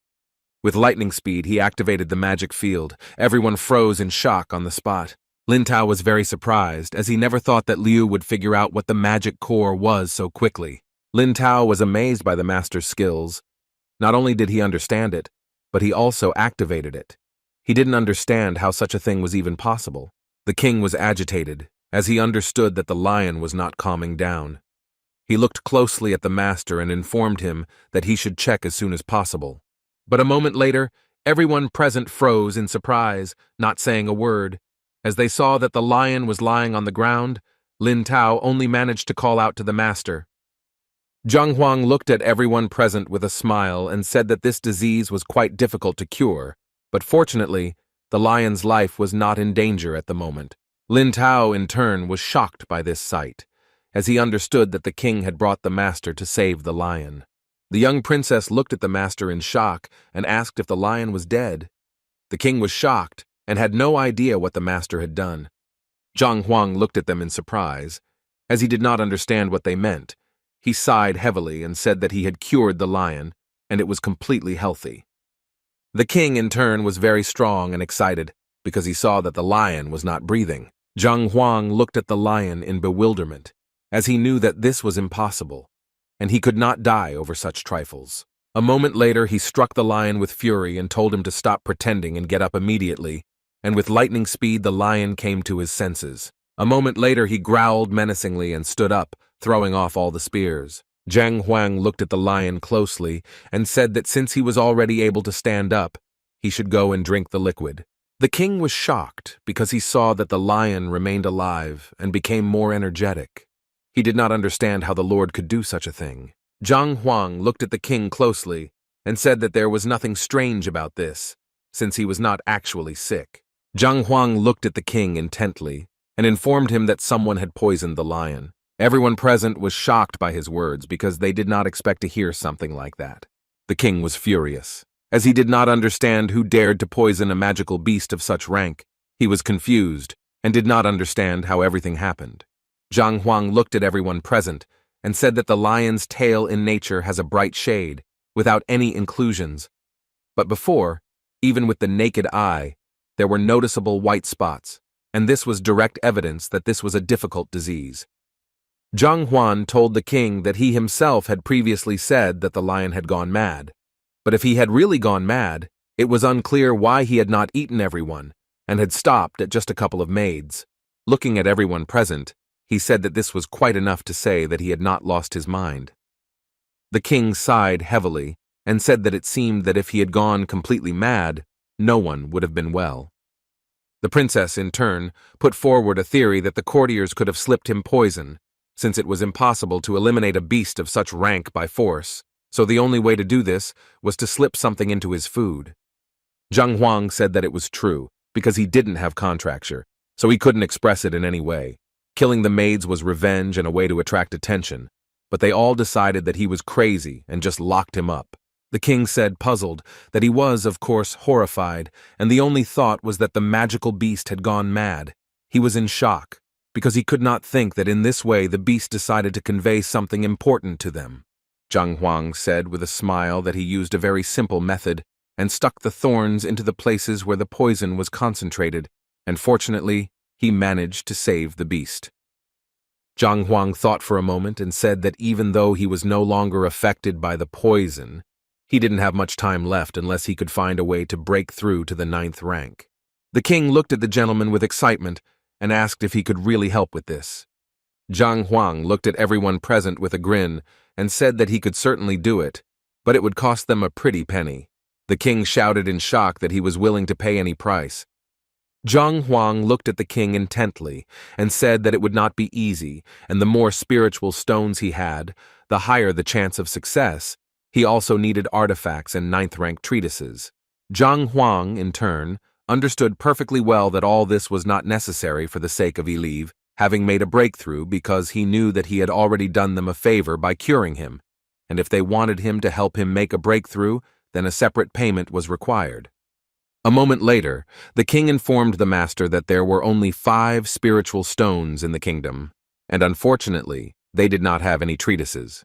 With lightning speed, he activated the magic field. Everyone froze in shock on the spot. Lin Tao was very surprised, as he never thought that Liu would figure out what the magic core was so quickly. Lin Tao was amazed by the master's skills. Not only did he understand it, but he also activated it. He didn't understand how such a thing was even possible. The king was agitated, as he understood that the lion was not calming down. He looked closely at the master and informed him that he should check as soon as possible. But a moment later, everyone present froze in surprise, not saying a word. As they saw that the lion was lying on the ground, Lin Tao only managed to call out to the master. Zhang Huang looked at everyone present with a smile and said that this disease was quite difficult to cure, but fortunately, the lion's life was not in danger at the moment. Lin Tao, in turn, was shocked by this sight, as he understood that the king had brought the master to save the lion. The young princess looked at the master in shock and asked if the lion was dead. The king was shocked and had no idea what the master had done. Zhang Huang looked at them in surprise, as he did not understand what they meant. He sighed heavily and said that he had cured the lion, and it was completely healthy. The king, in turn, was very strong and excited, because he saw that the lion was not breathing. Zhang Huang looked at the lion in bewilderment, as he knew that this was impossible, and he could not die over such trifles. A moment later, he struck the lion with fury and told him to stop pretending and get up immediately, and with lightning speed the lion came to his senses. A moment later, he growled menacingly and stood up, throwing off all the spears. Zhang Huang looked at the lion closely and said that since he was already able to stand up, he should go and drink the liquid. The king was shocked because he saw that the lion remained alive and became more energetic. He did not understand how the Lord could do such a thing. Zhang Huang looked at the king closely and said that there was nothing strange about this, since he was not actually sick. Zhang Huang looked at the king intently and informed him that someone had poisoned the lion. Everyone present was shocked by his words because they did not expect to hear something like that. The king was furious, as he did not understand who dared to poison a magical beast of such rank. He was confused and did not understand how everything happened. Zhang Huang looked at everyone present and said that the lion's tail in nature has a bright shade, without any inclusions. But before, even with the naked eye, there were noticeable white spots, and this was direct evidence that this was a difficult disease. Zhang Huan told the king that he himself had previously said that the lion had gone mad. But if he had really gone mad, it was unclear why he had not eaten everyone and had stopped at just a couple of maids. Looking at everyone present, he said that this was quite enough to say that he had not lost his mind. The king sighed heavily and said that it seemed that if he had gone completely mad, no one would have been well. The princess, in turn, put forward a theory that the courtiers could have slipped him poison, since it was impossible to eliminate a beast of such rank by force, so the only way to do this was to slip something into his food. Zhang Huang said that it was true, because he didn't have contracture, so he couldn't express it in any way. Killing the maids was revenge and a way to attract attention, but they all decided that he was crazy and just locked him up. The king said, puzzled, that he was, of course, horrified, and the only thought was that the magical beast had gone mad. He was in shock, because he could not think that in this way the beast decided to convey something important to them. Zhang Huang said with a smile that he used a very simple method and stuck the thorns into the places where the poison was concentrated, and fortunately, he managed to save the beast. Zhang Huang thought for a moment and said that even though he was no longer affected by the poison, he didn't have much time left unless he could find a way to break through to the 9th rank. The king looked at the gentleman with excitement and asked if he could really help with this. Zhang Huang looked at everyone present with a grin and said that he could certainly do it, but it would cost them a pretty penny. The king shouted in shock that he was willing to pay any price. Zhang Huang looked at the king intently and said that it would not be easy, and the more spiritual stones he had, the higher the chance of success. He also needed artifacts and 9th rank treatises. Zhang Huang, in turn, understood perfectly well that all this was not necessary for the sake of Elive, having made a breakthrough because he knew that he had already done them a favor by curing him, and if they wanted him to help him make a breakthrough, then a separate payment was required. A moment later, the king informed the master that there were only 5 spiritual stones in the kingdom, and unfortunately, they did not have any treatises.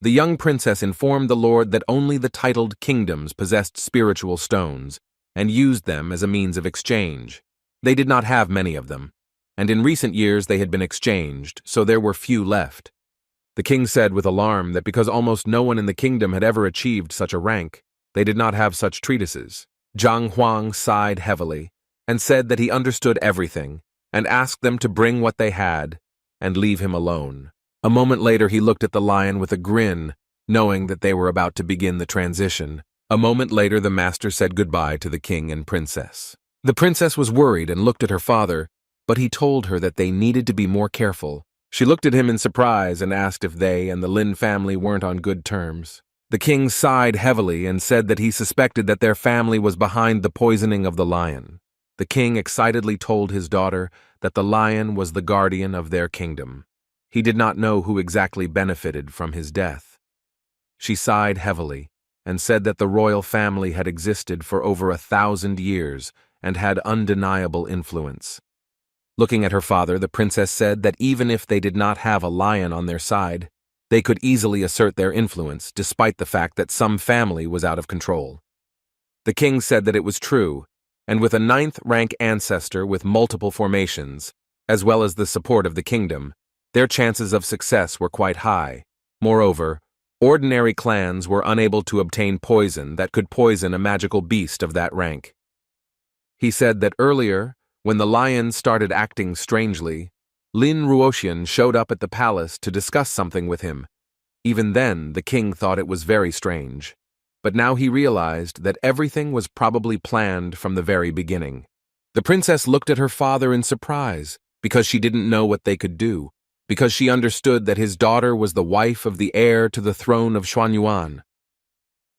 The young princess informed the lord that only the titled kingdoms possessed spiritual stones, and used them as a means of exchange. They did not have many of them, and in recent years they had been exchanged, so there were few left. The king said with alarm that because almost no one in the kingdom had ever achieved such a rank, they did not have such treatises. Zhang Huang sighed heavily and said that he understood everything and asked them to bring what they had and leave him alone. A moment later he looked at the lion with a grin, knowing that they were about to begin the transition. A moment later the master said goodbye to the king and princess. The princess was worried and looked at her father, but he told her that they needed to be more careful. She looked at him in surprise and asked if they and the Lin family weren't on good terms. The king sighed heavily and said that he suspected that their family was behind the poisoning of the lion. The king excitedly told his daughter that the lion was the guardian of their kingdom. He did not know who exactly benefited from his death. She sighed heavily and said that the royal family had existed for over 1,000 years and had undeniable influence. Looking at her father, the princess said that even if they did not have a lion on their side, they could easily assert their influence despite the fact that some family was out of control. The king said that it was true, and with a 9th rank ancestor with multiple formations, as well as the support of the kingdom, their chances of success were quite high. Moreover, ordinary clans were unable to obtain poison that could poison a magical beast of that rank. He said that earlier, when the lion started acting strangely, Lin Ruotian showed up at the palace to discuss something with him. Even then, the king thought it was very strange. But now he realized that everything was probably planned from the very beginning. The princess looked at her father in surprise, because she didn't know what they could do, because she understood that his daughter was the wife of the heir to the throne of Xuanyuan.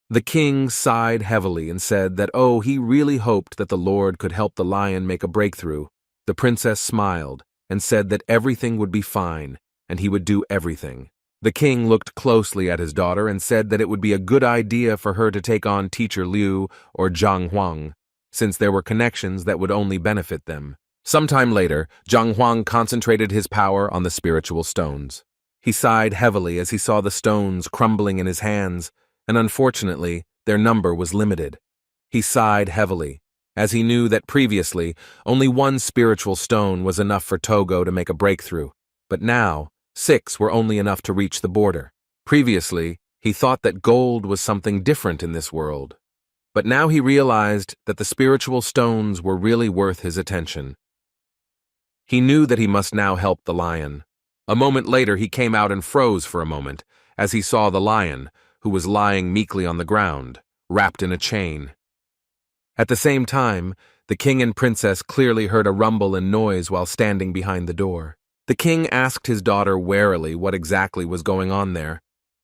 The king sighed heavily and said that, oh, he really hoped that the Lord could help the lion make a breakthrough. The princess smiled and said that everything would be fine and he would do everything. The king looked closely at his daughter and said that it would be a good idea for her to take on Teacher Liu or Zhang Huang, since there were connections that would only benefit them. Sometime later, Zhang Huang concentrated his power on the spiritual stones. He sighed heavily as he saw the stones crumbling in his hands, and unfortunately, their number was limited. He sighed heavily, as he knew that previously, only one spiritual stone was enough for Togo to make a breakthrough, but now, 6 were only enough to reach the border. Previously, he thought that gold was something different in this world, but now he realized that the spiritual stones were really worth his attention. He knew that he must now help the lion. A moment later, he came out and froze for a moment, as he saw the lion, who was lying meekly on the ground, wrapped in a chain. At the same time, the king and princess clearly heard a rumble and noise while standing behind the door. The king asked his daughter warily what exactly was going on there.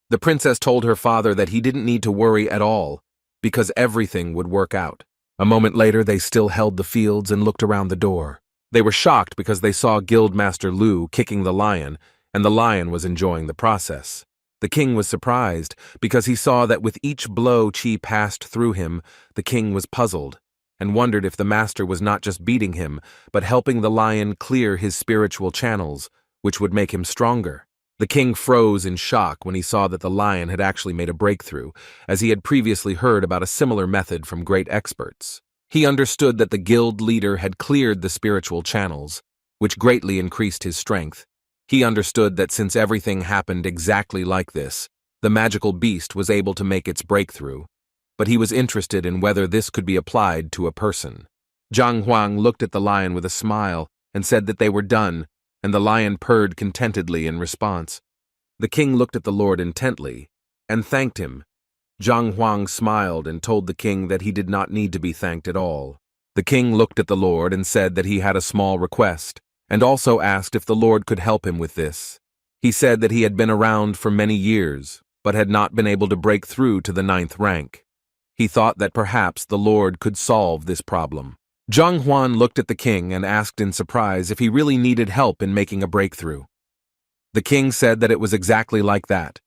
The princess told her father that he didn't need to worry at all, because everything would work out. A moment later, they still held the fields and looked around the door. They were shocked because they saw Guildmaster Liu kicking the lion, and the lion was enjoying the process. The king was surprised because he saw that with each blow Qi passed through him, the king was puzzled and wondered if the master was not just beating him, but helping the lion clear his spiritual channels, which would make him stronger. The king froze in shock when he saw that the lion had actually made a breakthrough, as he had previously heard about a similar method from great experts. He understood that the guild leader had cleared the spiritual channels, which greatly increased his strength. He understood that since everything happened exactly like this, the magical beast was able to make its breakthrough, but he was interested in whether this could be applied to a person. Zhang Huang looked at the lion with a smile and said that they were done, and the lion purred contentedly in response. The king looked at the lord intently and thanked him. Zhang Huang smiled and told the king that he did not need to be thanked at all. The king looked at the lord and said that he had a small request, and also asked if the Lord could help him with this. He said that he had been around for many years, but had not been able to break through to the 9th rank. He thought that perhaps the Lord could solve this problem. Zhang Huan looked at the king and asked in surprise if he really needed help in making a breakthrough. The king said that it was exactly like that,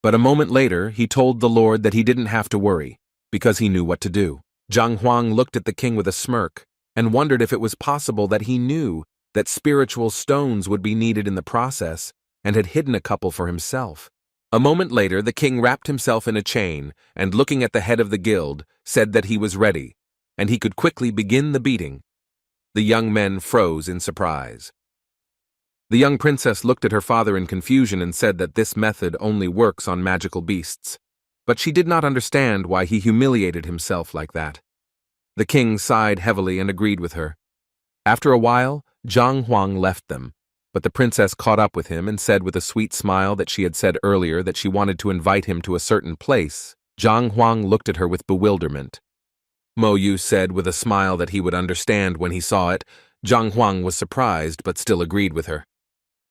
but a moment later he told the Lord that he didn't have to worry, because he knew what to do. Zhang Huang looked at the king with a smirk and wondered if it was possible that he knew that spiritual stones would be needed in the process, and had hidden a couple for himself. A moment later, the king wrapped himself in a chain, and looking at the head of the guild, said that he was ready, and he could quickly begin the beating. The young men froze in surprise. The young princess looked at her father in confusion and said that this method only works on magical beasts, but she did not understand why he humiliated himself like that. The king sighed heavily and agreed with her. After a while, Zhang Huang left them, but the princess caught up with him and said with a sweet smile that she had said earlier that she wanted to invite him to a certain place. Zhang Huang looked at her with bewilderment. Mo Yu said with a smile that he would understand when he saw it. Zhang Huang was surprised but still agreed with her.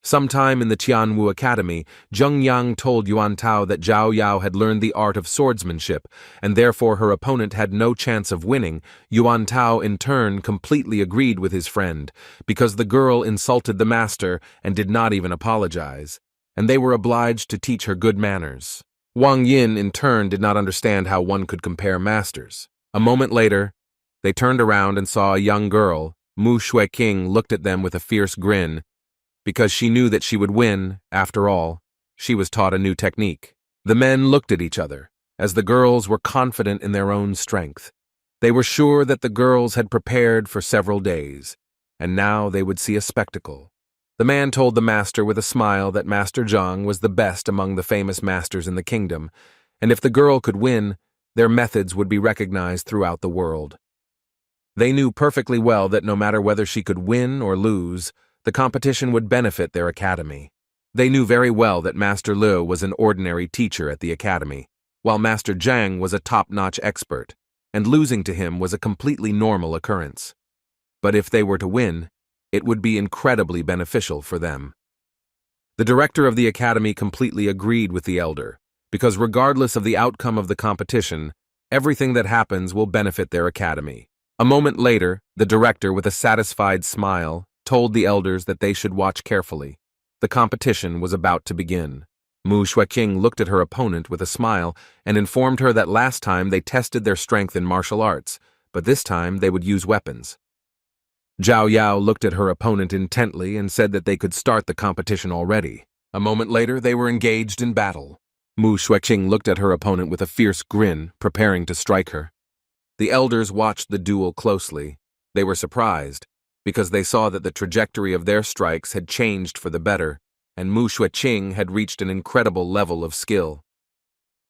Sometime in the Tianwu Academy, Zheng Yang told Yuan Tao that Zhao Yao had learned the art of swordsmanship, and therefore her opponent had no chance of winning. Yuan Tao in turn completely agreed with his friend, because the girl insulted the master and did not even apologize, and they were obliged to teach her good manners. Wang Yin in turn did not understand how one could compare masters. A moment later, they turned around and saw a young girl. Mu Shuiqing looked at them with a fierce grin, because she knew that she would win. After all, she was taught a new technique. The men looked at each other, as the girls were confident in their own strength. They were sure that the girls had prepared for several days, and now they would see a spectacle. The man told the master with a smile that Master Zhang was the best among the famous masters in the kingdom, and if the girl could win, their methods would be recognized throughout the world. They knew perfectly well that no matter whether she could win or lose, the competition would benefit their academy. They knew very well that Master Liu was an ordinary teacher at the academy, while Master Zhang was a top-notch expert, and losing to him was a completely normal occurrence. But if they were to win, it would be incredibly beneficial for them. The director of the academy completely agreed with the elder, because regardless of the outcome of the competition, everything that happens will benefit their academy. A moment later, the director, with a satisfied smile, told the elders that they should watch carefully. The competition was about to begin. Mu Xueqing looked at her opponent with a smile and informed her that last time they tested their strength in martial arts, but this time they would use weapons. Zhao Yao looked at her opponent intently and said that they could start the competition already. A moment later, they were engaged in battle. Mu Xueqing looked at her opponent with a fierce grin, preparing to strike her. The elders watched the duel closely. They were surprised, because they saw that the trajectory of their strikes had changed for the better, and Mu Xueqing had reached an incredible level of skill.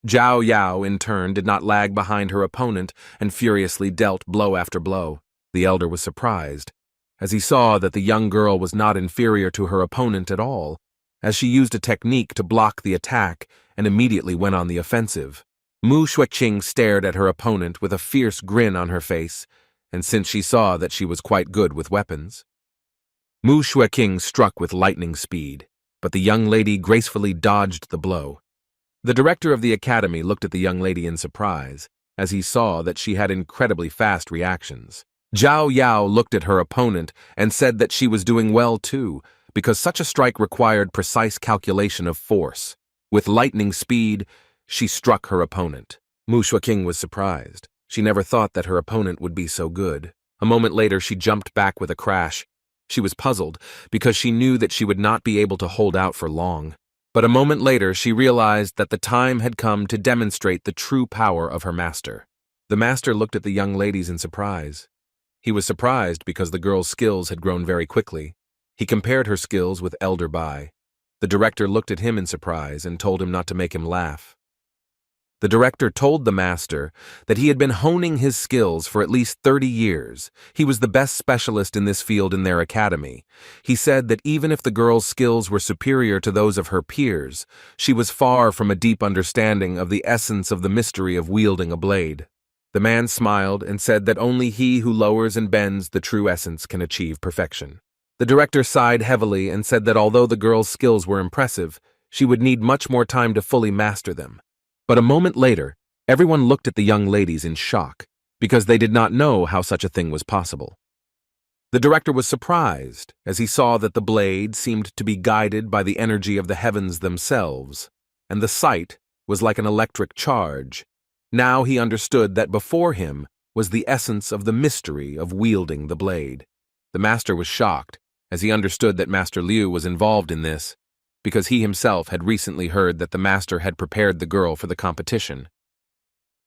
Zhao Yao, in turn, did not lag behind her opponent and furiously dealt blow after blow. The elder was surprised, as he saw that the young girl was not inferior to her opponent at all, as she used a technique to block the attack and immediately went on the offensive. Mu Xueqing stared at her opponent with a fierce grin on her face, and since she saw that she was quite good with weapons. Mu Xueqing struck with lightning speed, but the young lady gracefully dodged the blow. The director of the academy looked at the young lady in surprise, as he saw that she had incredibly fast reactions. Zhao Yao looked at her opponent and said that she was doing well too, because such a strike required precise calculation of force. With lightning speed, she struck her opponent. Mu Xueqing was surprised. She never thought that her opponent would be so good. A moment later, she jumped back with a crash. She was puzzled, because she knew that she would not be able to hold out for long. But a moment later, she realized that the time had come to demonstrate the true power of her master. The master looked at the young ladies in surprise. He was surprised because the girl's skills had grown very quickly. He compared her skills with Elder Bai. The director looked at him in surprise and told him not to make him laugh. The director told the master that he had been honing his skills for at least 30 years. He was the best specialist in this field in their academy. He said that even if the girl's skills were superior to those of her peers, she was far from a deep understanding of the essence of the mystery of wielding a blade. The man smiled and said that only he who lowers and bends the true essence can achieve perfection. The director sighed heavily and said that although the girl's skills were impressive, she would need much more time to fully master them. But a moment later, everyone looked at the young ladies in shock, because they did not know how such a thing was possible. The director was surprised as he saw that the blade seemed to be guided by the energy of the heavens themselves, and the sight was like an electric charge. Now he understood that before him was the essence of the mystery of wielding the blade. The master was shocked, as he understood that Master Liu was involved in this, because he himself had recently heard that the master had prepared the girl for the competition.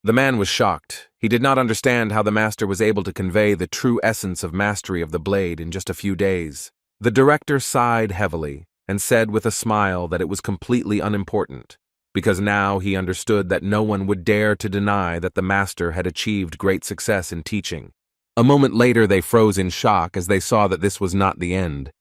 The man was shocked. He did not understand how the master was able to convey the true essence of mastery of the blade in just a few days. The director sighed heavily and said with a smile that it was completely unimportant, because now he understood that no one would dare to deny that the master had achieved great success in teaching. A moment later, they froze in shock as they saw that this was not the end.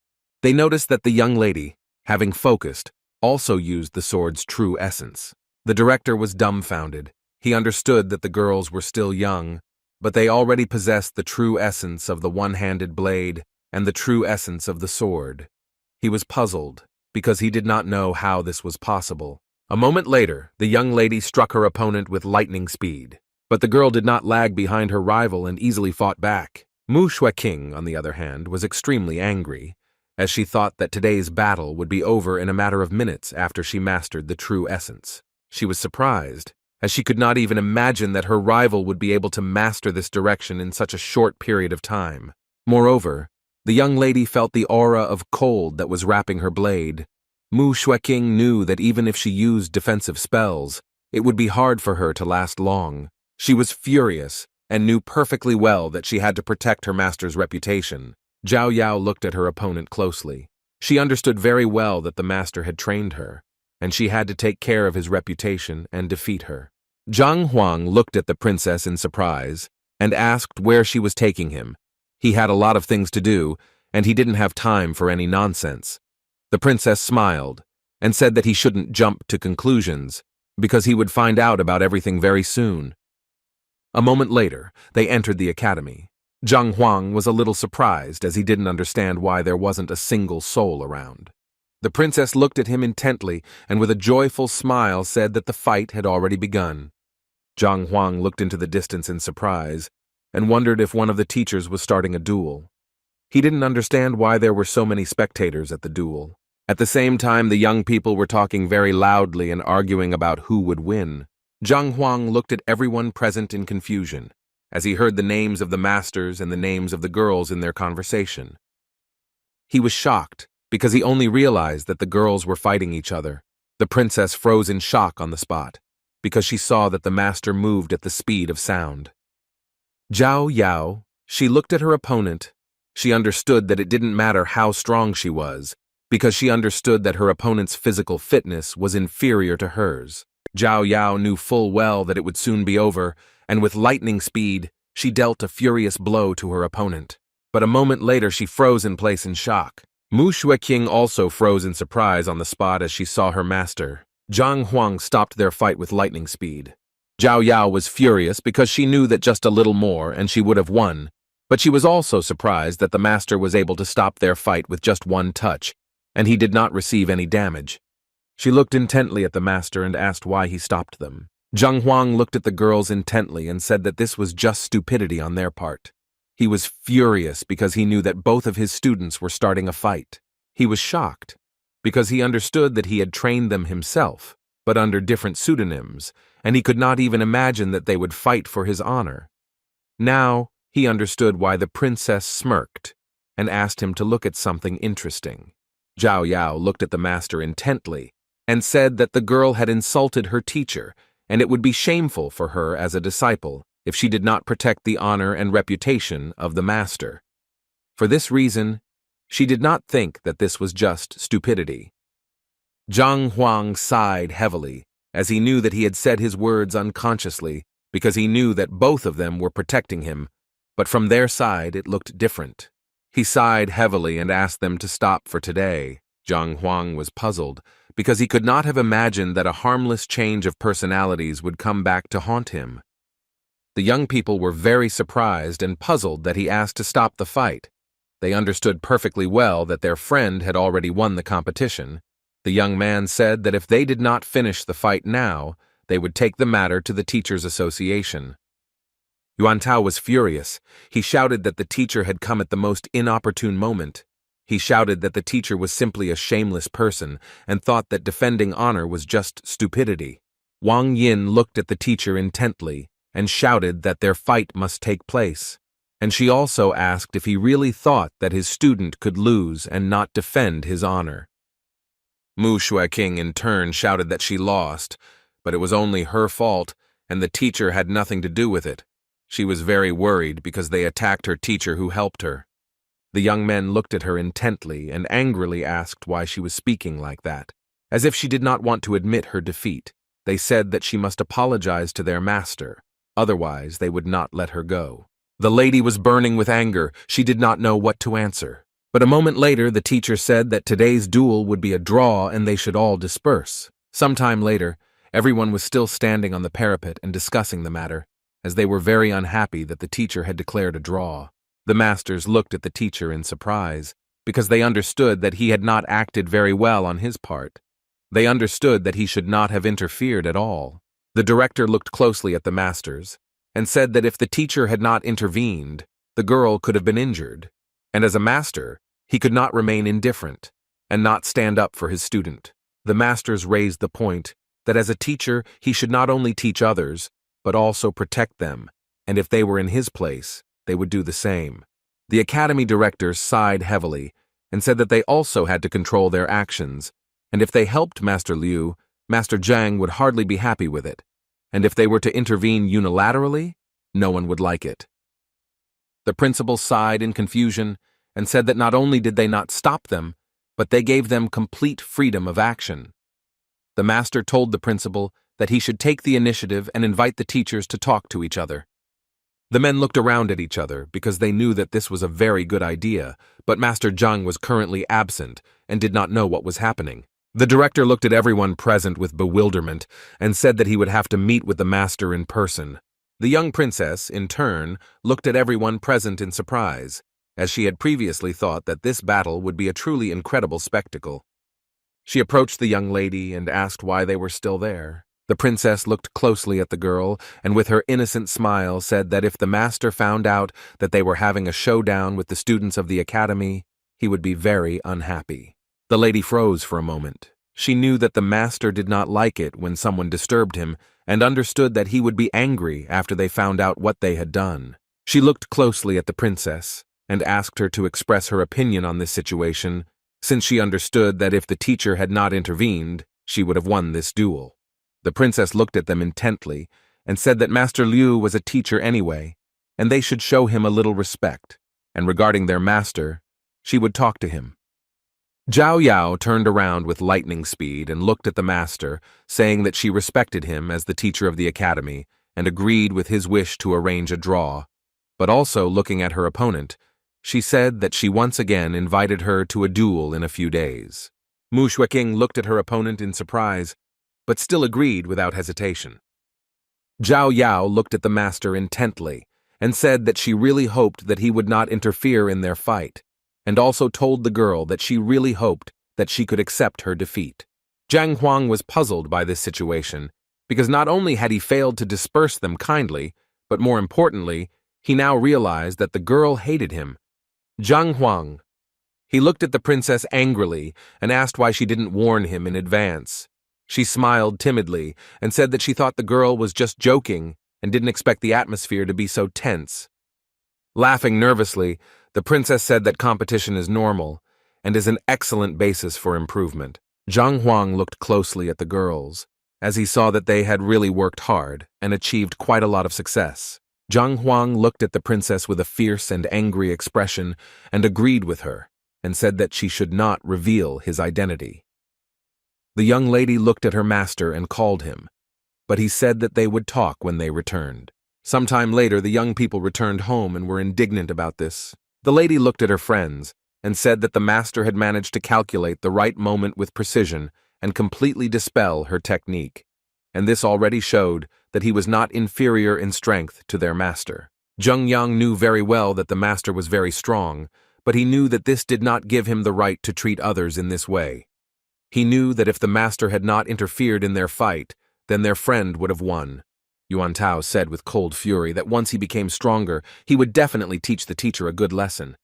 They noticed that the young lady, having focused, also used the sword's true essence. The director was dumbfounded. He understood that the girls were still young, but they already possessed the true essence of the one-handed blade and the true essence of the sword. He was puzzled, because he did not know how this was possible. A moment later, the young lady struck her opponent with lightning speed, but the girl did not lag behind her rival and easily fought back. Mu Xueqing, on the other hand, was extremely angry, as she thought that today's battle would be over in a matter of minutes after she mastered the true essence. She was surprised, as she could not even imagine that her rival would be able to master this direction in such a short period of time. Moreover, the young lady felt the aura of cold that was wrapping her blade. Mu Xueqing knew that even if she used defensive spells, it would be hard for her to last long. She was furious and knew perfectly well that she had to protect her master's reputation. Zhao Yao looked at her opponent closely. She understood very well that the master had trained her, and she had to take care of his reputation and defeat her. Zhang Huang looked at the princess in surprise and asked where she was taking him. He had a lot of things to do, and he didn't have time for any nonsense. The princess smiled and said that he shouldn't jump to conclusions, because he would find out about everything very soon. A moment later, they entered the academy. Zhang Huang was a little surprised as he didn't understand why there wasn't a single soul around. The princess looked at him intently and with a joyful smile said that the fight had already begun. Zhang Huang looked into the distance in surprise and wondered if one of the teachers was starting a duel. He didn't understand why there were so many spectators at the duel. At the same time, the young people were talking very loudly and arguing about who would win. Zhang Huang looked at everyone present in confusion as he heard the names of the masters and the names of the girls in their conversation. He was shocked because he only realized that the girls were fighting each other. The princess froze in shock on the spot because she saw that the master moved at the speed of sound. Zhao Yao, she looked at her opponent. She understood that it didn't matter how strong she was, because she understood that her opponent's physical fitness was inferior to hers. Zhao Yao knew full well that it would soon be over, and with lightning speed, she dealt a furious blow to her opponent. But a moment later she froze in place in shock. Mu Shueqing also froze in surprise on the spot as she saw her master. Zhang Huang stopped their fight with lightning speed. Zhao Yao was furious because she knew that just a little more and she would have won, but she was also surprised that the master was able to stop their fight with just one touch, and he did not receive any damage. She looked intently at the master and asked why he stopped them. Zhang Huang looked at the girls intently and said that this was just stupidity on their part. He was furious because he knew that both of his students were starting a fight. He was shocked because he understood that he had trained them himself, but under different pseudonyms, and he could not even imagine that they would fight for his honor. Now, he understood why the princess smirked and asked him to look at something interesting. Zhao Yao looked at the master intently and said that the girl had insulted her teacher, and it would be shameful for her as a disciple if she did not protect the honor and reputation of the master. For this reason, she did not think that this was just stupidity. Zhang Huang sighed heavily, as he knew that he had said his words unconsciously, because he knew that both of them were protecting him, but from their side it looked different. He sighed heavily and asked them to stop for today. Zhang Huang was puzzled, because he could not have imagined that a harmless change of personalities would come back to haunt him. The young people were very surprised and puzzled that he asked to stop the fight. They understood perfectly well that their friend had already won the competition. The young man said that if they did not finish the fight now, they would take the matter to the Teachers' Association. Yuan Tao was furious. He shouted that the teacher had come at the most inopportune moment. He shouted that the teacher was simply a shameless person and thought that defending honor was just stupidity. Wang Yin looked at the teacher intently and shouted that their fight must take place, and she also asked if he really thought that his student could lose and not defend his honor. Mu Shueqing in turn shouted that she lost, but it was only her fault, and the teacher had nothing to do with it. She was very worried because they attacked her teacher who helped her. The young men looked at her intently and angrily asked why she was speaking like that, as if she did not want to admit her defeat. They said that she must apologize to their master, otherwise they would not let her go. The lady was burning with anger. She did not know what to answer. But a moment later, the teacher said that today's duel would be a draw and they should all disperse. Sometime later, everyone was still standing on the parapet and discussing the matter, as they were very unhappy that the teacher had declared a draw. The masters looked at the teacher in surprise, because they understood that he had not acted very well on his part. They understood that he should not have interfered at all. The director looked closely at the masters and said that if the teacher had not intervened, the girl could have been injured, and as a master, he could not remain indifferent and not stand up for his student. The masters raised the point that as a teacher, he should not only teach others, but also protect them, and if they were in his place, they would do the same. The academy directors sighed heavily and said that they also had to control their actions, and if they helped Master Liu, Master Zhang would hardly be happy with it, and if they were to intervene unilaterally, no one would like it. The principal sighed in confusion and said that not only did they not stop them, but they gave them complete freedom of action. The master told the principal that he should take the initiative and invite the teachers to talk to each other. The men looked around at each other because they knew that this was a very good idea, but Master Zhang was currently absent and did not know what was happening. The director looked at everyone present with bewilderment and said that he would have to meet with the master in person. The young princess, in turn, looked at everyone present in surprise, as she had previously thought that this battle would be a truly incredible spectacle. She approached the young lady and asked why they were still there. The princess looked closely at the girl and with her innocent smile said that if the master found out that they were having a showdown with the students of the academy, he would be very unhappy. The lady froze for a moment. She knew that the master did not like it when someone disturbed him and understood that he would be angry after they found out what they had done. She looked closely at the princess and asked her to express her opinion on this situation, since she understood that if the teacher had not intervened, she would have won this duel. The princess looked at them intently and said that Master Liu was a teacher anyway, and they should show him a little respect, and regarding their master, she would talk to him. Zhao Yao turned around with lightning speed and looked at the master, saying that she respected him as the teacher of the academy and agreed with his wish to arrange a draw, but also looking at her opponent, she said that she once again invited her to a duel in a few days. Mu Shuiqing looked at her opponent in surprise, but still agreed without hesitation. Zhao Yao looked at the master intently and said that she really hoped that he would not interfere in their fight, and also told the girl that she really hoped that she could accept her defeat. Zhang Huang was puzzled by this situation, because not only had he failed to disperse them kindly, but more importantly, he now realized that the girl hated him. Zhang Huang. He looked at the princess angrily and asked why she didn't warn him in advance. She smiled timidly and said that she thought the girl was just joking and didn't expect the atmosphere to be so tense. Laughing nervously, the princess said that competition is normal and is an excellent basis for improvement. Zhang Huang looked closely at the girls, as he saw that they had really worked hard and achieved quite a lot of success. Zhang Huang looked at the princess with a fierce and angry expression and agreed with her, and said that she should not reveal his identity. The young lady looked at her master and called him, but he said that they would talk when they returned. Sometime later, the young people returned home and were indignant about this. The lady looked at her friends and said that the master had managed to calculate the right moment with precision and completely dispel her technique, and this already showed that he was not inferior in strength to their master. Zheng Yang knew very well that the master was very strong, but he knew that this did not give him the right to treat others in this way. He knew that if the master had not interfered in their fight, then their friend would have won. Yuan Tao said with cold fury that once he became stronger, he would definitely teach the teacher a good lesson.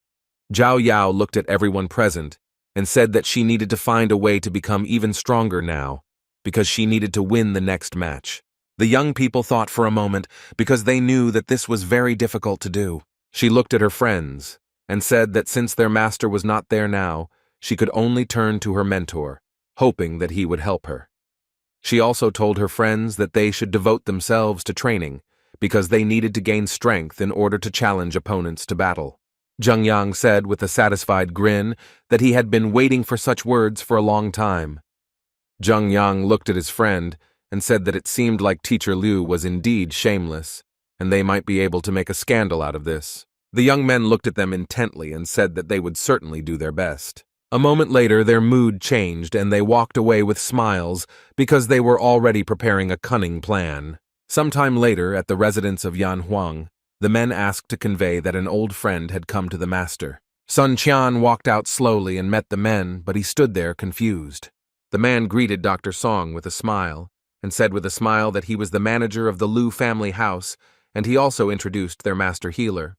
Zhao Yao looked at everyone present and said that she needed to find a way to become even stronger now, because she needed to win the next match. The young people thought for a moment because they knew that this was very difficult to do. She looked at her friends and said that since their master was not there now, she could only turn to her mentor, hoping that he would help her. She also told her friends that they should devote themselves to training, because they needed to gain strength in order to challenge opponents to battle. Zheng Yang said with a satisfied grin that he had been waiting for such words for a long time. Zheng Yang looked at his friend and said that it seemed like Teacher Liu was indeed shameless, and they might be able to make a scandal out of this. The young men looked at them intently and said that they would certainly do their best. A moment later, their mood changed and they walked away with smiles because they were already preparing a cunning plan. Sometime later, at the residence of Yan Huang, the men asked to convey that an old friend had come to the master. Sun Qian walked out slowly and met the men, but he stood there confused. The man greeted Dr. Song with a smile and said with a smile that he was the manager of the Liu family house, and he also introduced their master healer.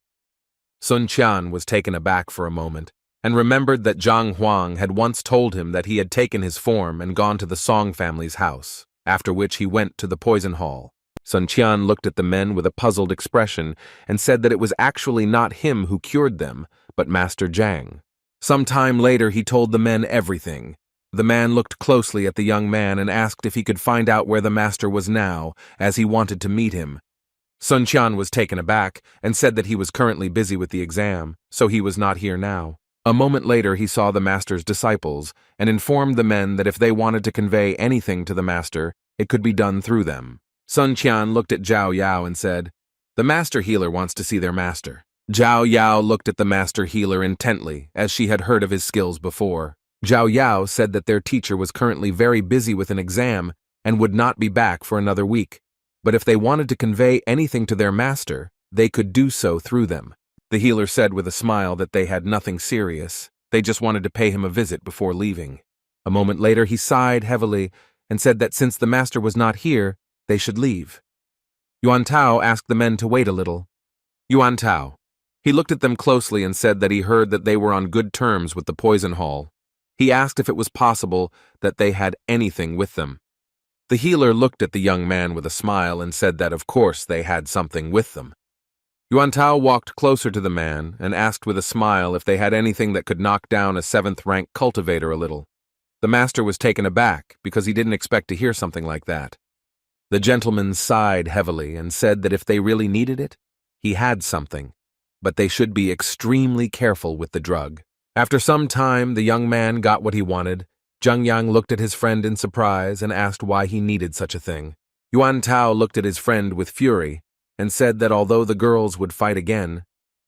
Sun Qian was taken aback for a moment and remembered that Zhang Huang had once told him that he had taken his form and gone to the Song family's house, after which he went to the poison hall. Sun Qian looked at the men with a puzzled expression and said that it was actually not him who cured them, but Master Zhang. Some time later he told the men everything. The man looked closely at the young man and asked if he could find out where the master was now, as he wanted to meet him. Sun Qian was taken aback and said that he was currently busy with the exam, so he was not here now. A moment later he saw the master's disciples and informed the men that if they wanted to convey anything to the master, it could be done through them. Sun Qian looked at Zhao Yao and said, "The master healer wants to see their master." Zhao Yao looked at the master healer intently, as she had heard of his skills before. Zhao Yao said that their teacher was currently very busy with an exam and would not be back for another week, but if they wanted to convey anything to their master, they could do so through them. The healer said with a smile that they had nothing serious, they just wanted to pay him a visit before leaving. A moment later, he sighed heavily and said that since the master was not here, they should leave. Yuan Tao asked the men to wait a little. Yuan Tao. He looked at them closely and said that he heard that they were on good terms with the poison hall. He asked if it was possible that they had anything with them. The healer looked at the young man with a smile and said that of course they had something with them. Yuan Tao walked closer to the man and asked with a smile if they had anything that could knock down a 7th rank cultivator a little. The master was taken aback because he didn't expect to hear something like that. The gentleman sighed heavily and said that if they really needed it, he had something, but they should be extremely careful with the drug. After some time, the young man got what he wanted. Zheng Yang looked at his friend in surprise and asked why he needed such a thing. Yuan Tao looked at his friend with fury and said that although the girls would fight again,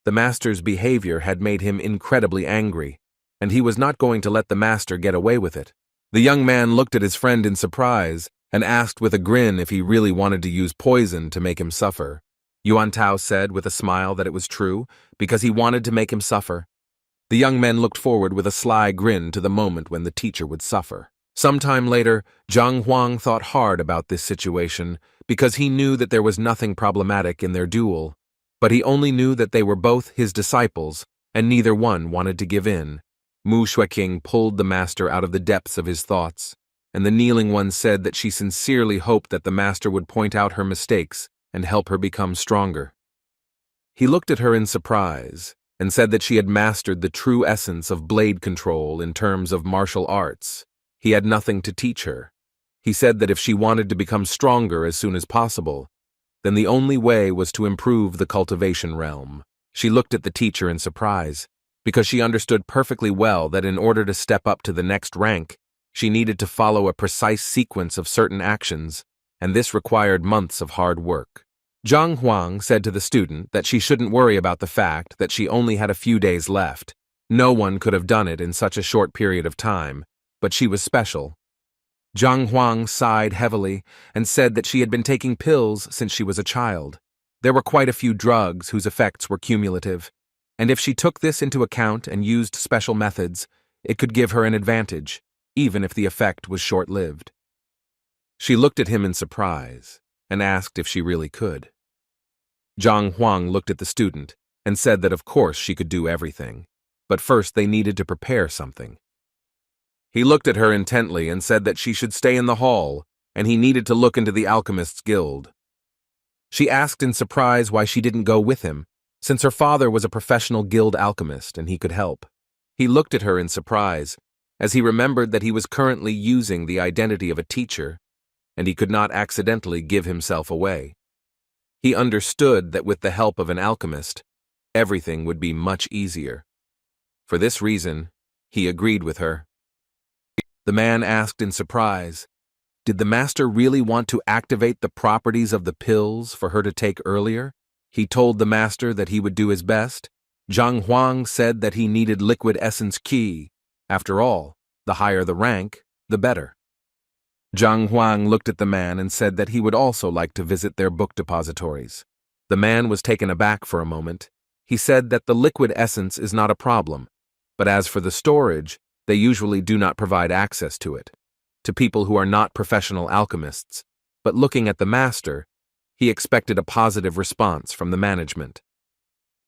the master's behavior had made him incredibly angry, and he was not going to let the master get away with it. The young man looked at his friend in surprise and asked with a grin if he really wanted to use poison to make him suffer. Yuan Tao said with a smile that it was true, because he wanted to make him suffer. The young men looked forward with a sly grin to the moment when the teacher would suffer. Sometime later, Zhang Huang thought hard about this situation because he knew that there was nothing problematic in their duel, but he only knew that they were both his disciples and neither one wanted to give in. Mu Shuiqing pulled the master out of the depths of his thoughts, and the kneeling one said that she sincerely hoped that the master would point out her mistakes and help her become stronger. He looked at her in surprise and said that she had mastered the true essence of blade control in terms of martial arts. He had nothing to teach her. He said that if she wanted to become stronger as soon as possible, then the only way was to improve the cultivation realm. She looked at the teacher in surprise, because she understood perfectly well that in order to step up to the next rank, she needed to follow a precise sequence of certain actions, and this required months of hard work. Zhang Huang said to the student that she shouldn't worry about the fact that she only had a few days left. No one could have done it in such a short period of time, but she was special. Zhang Huang sighed heavily and said that she had been taking pills since she was a child. There were quite a few drugs whose effects were cumulative, and if she took this into account and used special methods, it could give her an advantage, even if the effect was short-lived. She looked at him in surprise and asked if she really could. Zhang Huang looked at the student and said that of course she could do everything, but first they needed to prepare something. He looked at her intently and said that she should stay in the hall, and he needed to look into the alchemist's guild. She asked in surprise why she didn't go with him, since her father was a professional guild alchemist and he could help. He looked at her in surprise, as he remembered that he was currently using the identity of a teacher, and he could not accidentally give himself away. He understood that with the help of an alchemist, everything would be much easier. For this reason, he agreed with her. The man asked in surprise, did the master really want to activate the properties of the pills for her to take earlier? He told the master that he would do his best. Zhang Huang said that he needed liquid essence key. After all, the higher the rank, the better. Zhang Huang looked at the man and said that he would also like to visit their book depositories. The man was taken aback for a moment. He said that the liquid essence is not a problem, but as for the storage, they usually do not provide access to it, to people who are not professional alchemists, but looking at the master, he expected a positive response from the management.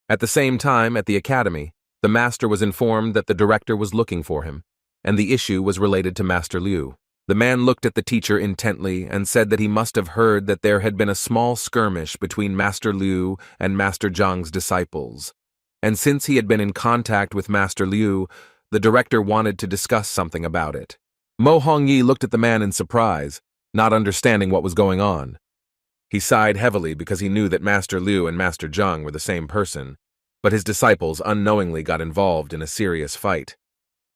At the same time, at the academy, the master was informed that the director was looking for him, and the issue was related to Master Liu. The man looked at the teacher intently and said that he must have heard that there had been a small skirmish between Master Liu and Master Zhang's disciples, and since he had been in contact with Master Liu, the director wanted to discuss something about it. Mo Hongyi looked at the man in surprise, not understanding what was going on. He sighed heavily because he knew that Master Liu and Master Zhang were the same person, but his disciples unknowingly got involved in a serious fight.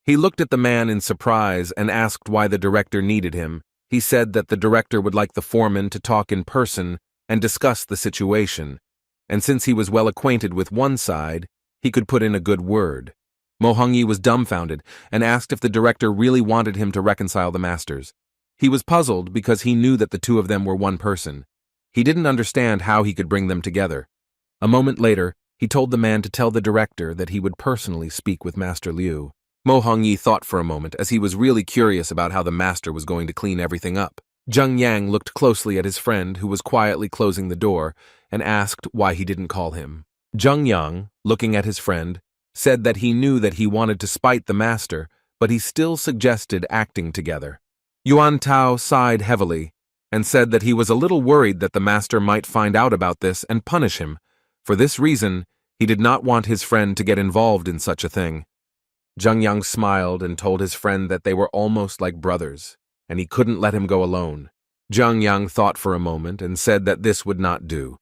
He looked at the man in surprise and asked why the director needed him. He said that the director would like the foreman to talk in person and discuss the situation, and since he was well acquainted with one side, he could put in a good word. Mo Hongyi was dumbfounded and asked if the director really wanted him to reconcile the masters. He was puzzled because he knew that the two of them were one person. He didn't understand how he could bring them together. A moment later, he told the man to tell the director that he would personally speak with Master Liu. Mo Hongyi thought for a moment, as he was really curious about how the master was going to clean everything up. Zheng Yang looked closely at his friend, who was quietly closing the door, and asked why he didn't call him. Zheng Yang, looking at his friend, said that he knew that he wanted to spite the master, but he still suggested acting together. Yuan Tao sighed heavily and said that he was a little worried that the master might find out about this and punish him. For this reason, he did not want his friend to get involved in such a thing. Zheng Yang smiled and told his friend that they were almost like brothers, and he couldn't let him go alone. Zheng Yang thought for a moment and said that this would not do.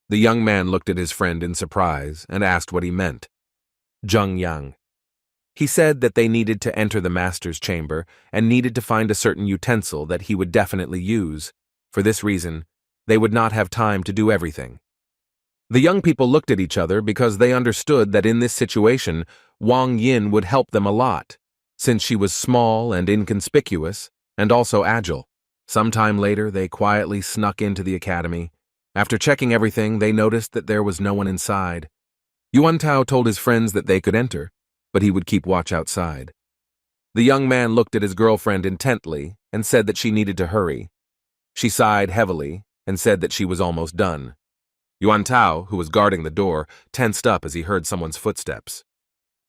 The young man looked at his friend in surprise and asked what he meant. Zheng Yang. He said that they needed to enter the master's chamber and needed to find a certain utensil that he would definitely use. For this reason, they would not have time to do everything. The young people looked at each other because they understood that in this situation, Wang Yin would help them a lot, since she was small and inconspicuous, and also agile. Sometime later, they quietly snuck into the academy. After checking everything, they noticed that there was no one inside. Yuan Tao told his friends that they could enter, but he would keep watch outside. The young man looked at his girlfriend intently and said that she needed to hurry. She sighed heavily and said that she was almost done. Yuan Tao, who was guarding the door, tensed up as he heard someone's footsteps.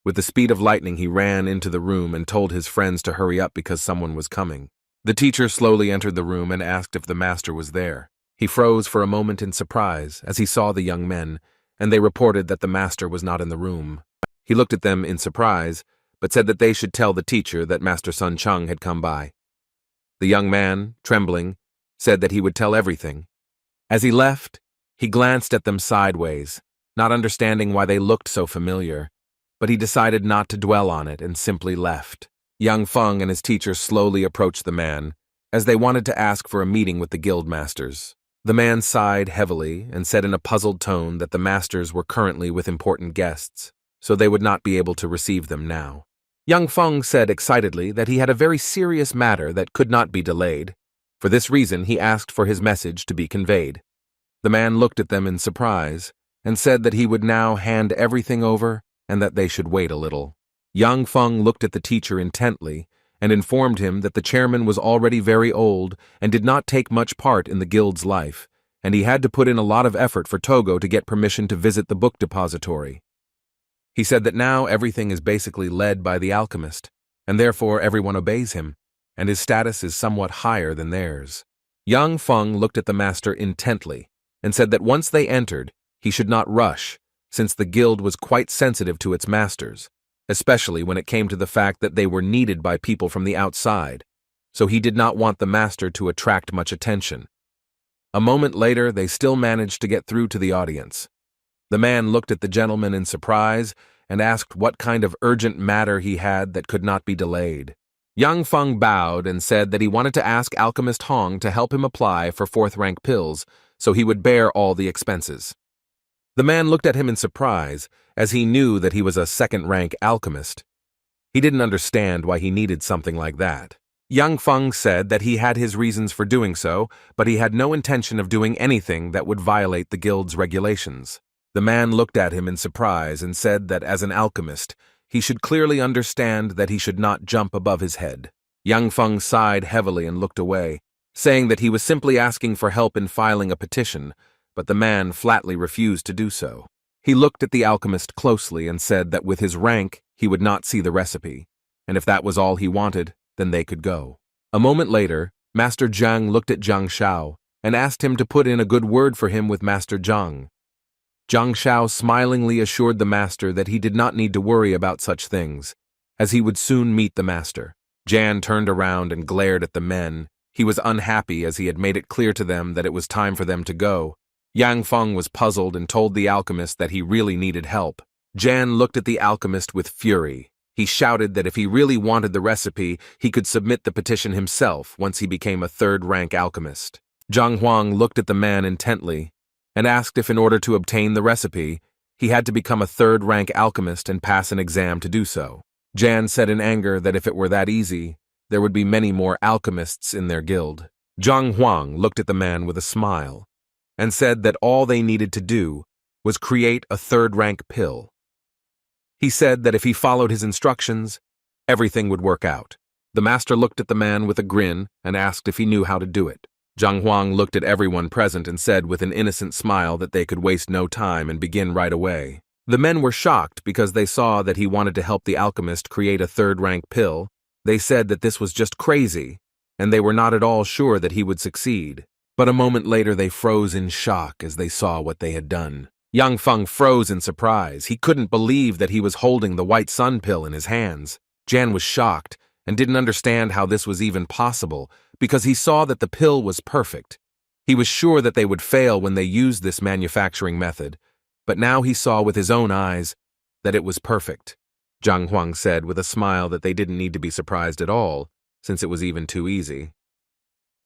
With the speed of lightning, he ran into the room and told his friends to hurry up because someone was coming. The teacher slowly entered the room and asked if the master was there. He froze for a moment in surprise as he saw the young men, and they reported that the master was not in the room. He looked at them in surprise, but said that they should tell the teacher that Master Sun Cheng had come by. The young man, trembling, said that he would tell everything. As he left, he glanced at them sideways, not understanding why they looked so familiar, but he decided not to dwell on it and simply left. Yang Feng and his teacher slowly approached the man, as they wanted to ask for a meeting with the guild masters. The man sighed heavily and said in a puzzled tone that the masters were currently with important guests, so they would not be able to receive them now. Yang Feng said excitedly that he had a very serious matter that could not be delayed. For this reason, he asked for his message to be conveyed. The man looked at them in surprise and said that he would now hand everything over and that they should wait a little. Yang Feng looked at the teacher intently and informed him that the chairman was already very old and did not take much part in the guild's life, and he had to put in a lot of effort for Togo to get permission to visit the book depository. He said that now everything is basically led by the alchemist, and therefore everyone obeys him, and his status is somewhat higher than theirs. Yang Feng looked at the master intently and said that once they entered, he should not rush, since the guild was quite sensitive to its masters, especially when it came to the fact that they were needed by people from the outside, so he did not want the master to attract much attention. A moment later, they still managed to get through to the audience. The man looked at the gentleman in surprise and asked what kind of urgent matter he had that could not be delayed. Yang Feng bowed and said that he wanted to ask Alchemist Hong to help him apply for 4th rank pills, so he would bear all the expenses. The man looked at him in surprise, as he knew that he was a 2nd rank alchemist. He didn't understand why he needed something like that. Yang Feng said that he had his reasons for doing so, but he had no intention of doing anything that would violate the guild's regulations. The man looked at him in surprise and said that as an alchemist, he should clearly understand that he should not jump above his head. Yang Feng sighed heavily and looked away, saying that he was simply asking for help in filing a petition, but the man flatly refused to do so. He looked at the alchemist closely and said that with his rank, he would not see the recipe, and if that was all he wanted, then they could go. A moment later, Master Zhang looked at Zhang Shao and asked him to put in a good word for him with Master Zhang. Zhang Shao smilingly assured the master that he did not need to worry about such things, as he would soon meet the master. Jan turned around and glared at the men. He was unhappy as he had made it clear to them that it was time for them to go. Yang Feng was puzzled and told the alchemist that he really needed help. Jan looked at the alchemist with fury. He shouted that if he really wanted the recipe, he could submit the petition himself once he became a 3rd rank alchemist. Zhang Huang looked at the man intently and asked if in order to obtain the recipe, he had to become a 3rd rank alchemist and pass an exam to do so. Jan said in anger that if it were that easy, there would be many more alchemists in their guild. Zhang Huang looked at the man with a smile and said that all they needed to do was create a 3rd rank pill. He said that if he followed his instructions, everything would work out. The master looked at the man with a grin and asked if he knew how to do it. Zhang Huang looked at everyone present and said with an innocent smile that they could waste no time and begin right away. The men were shocked because they saw that he wanted to help the alchemist create a third-rank pill. They said that this was just crazy, and they were not at all sure that he would succeed. But a moment later they froze in shock as they saw what they had done. Yang Feng froze in surprise. He couldn't believe that he was holding the white sun pill in his hands. Jan was shocked and didn't understand how this was even possible because he saw that the pill was perfect. He was sure that they would fail when they used this manufacturing method, but now he saw with his own eyes that it was perfect. Zhang Huang said with a smile that they didn't need to be surprised at all, since it was even too easy.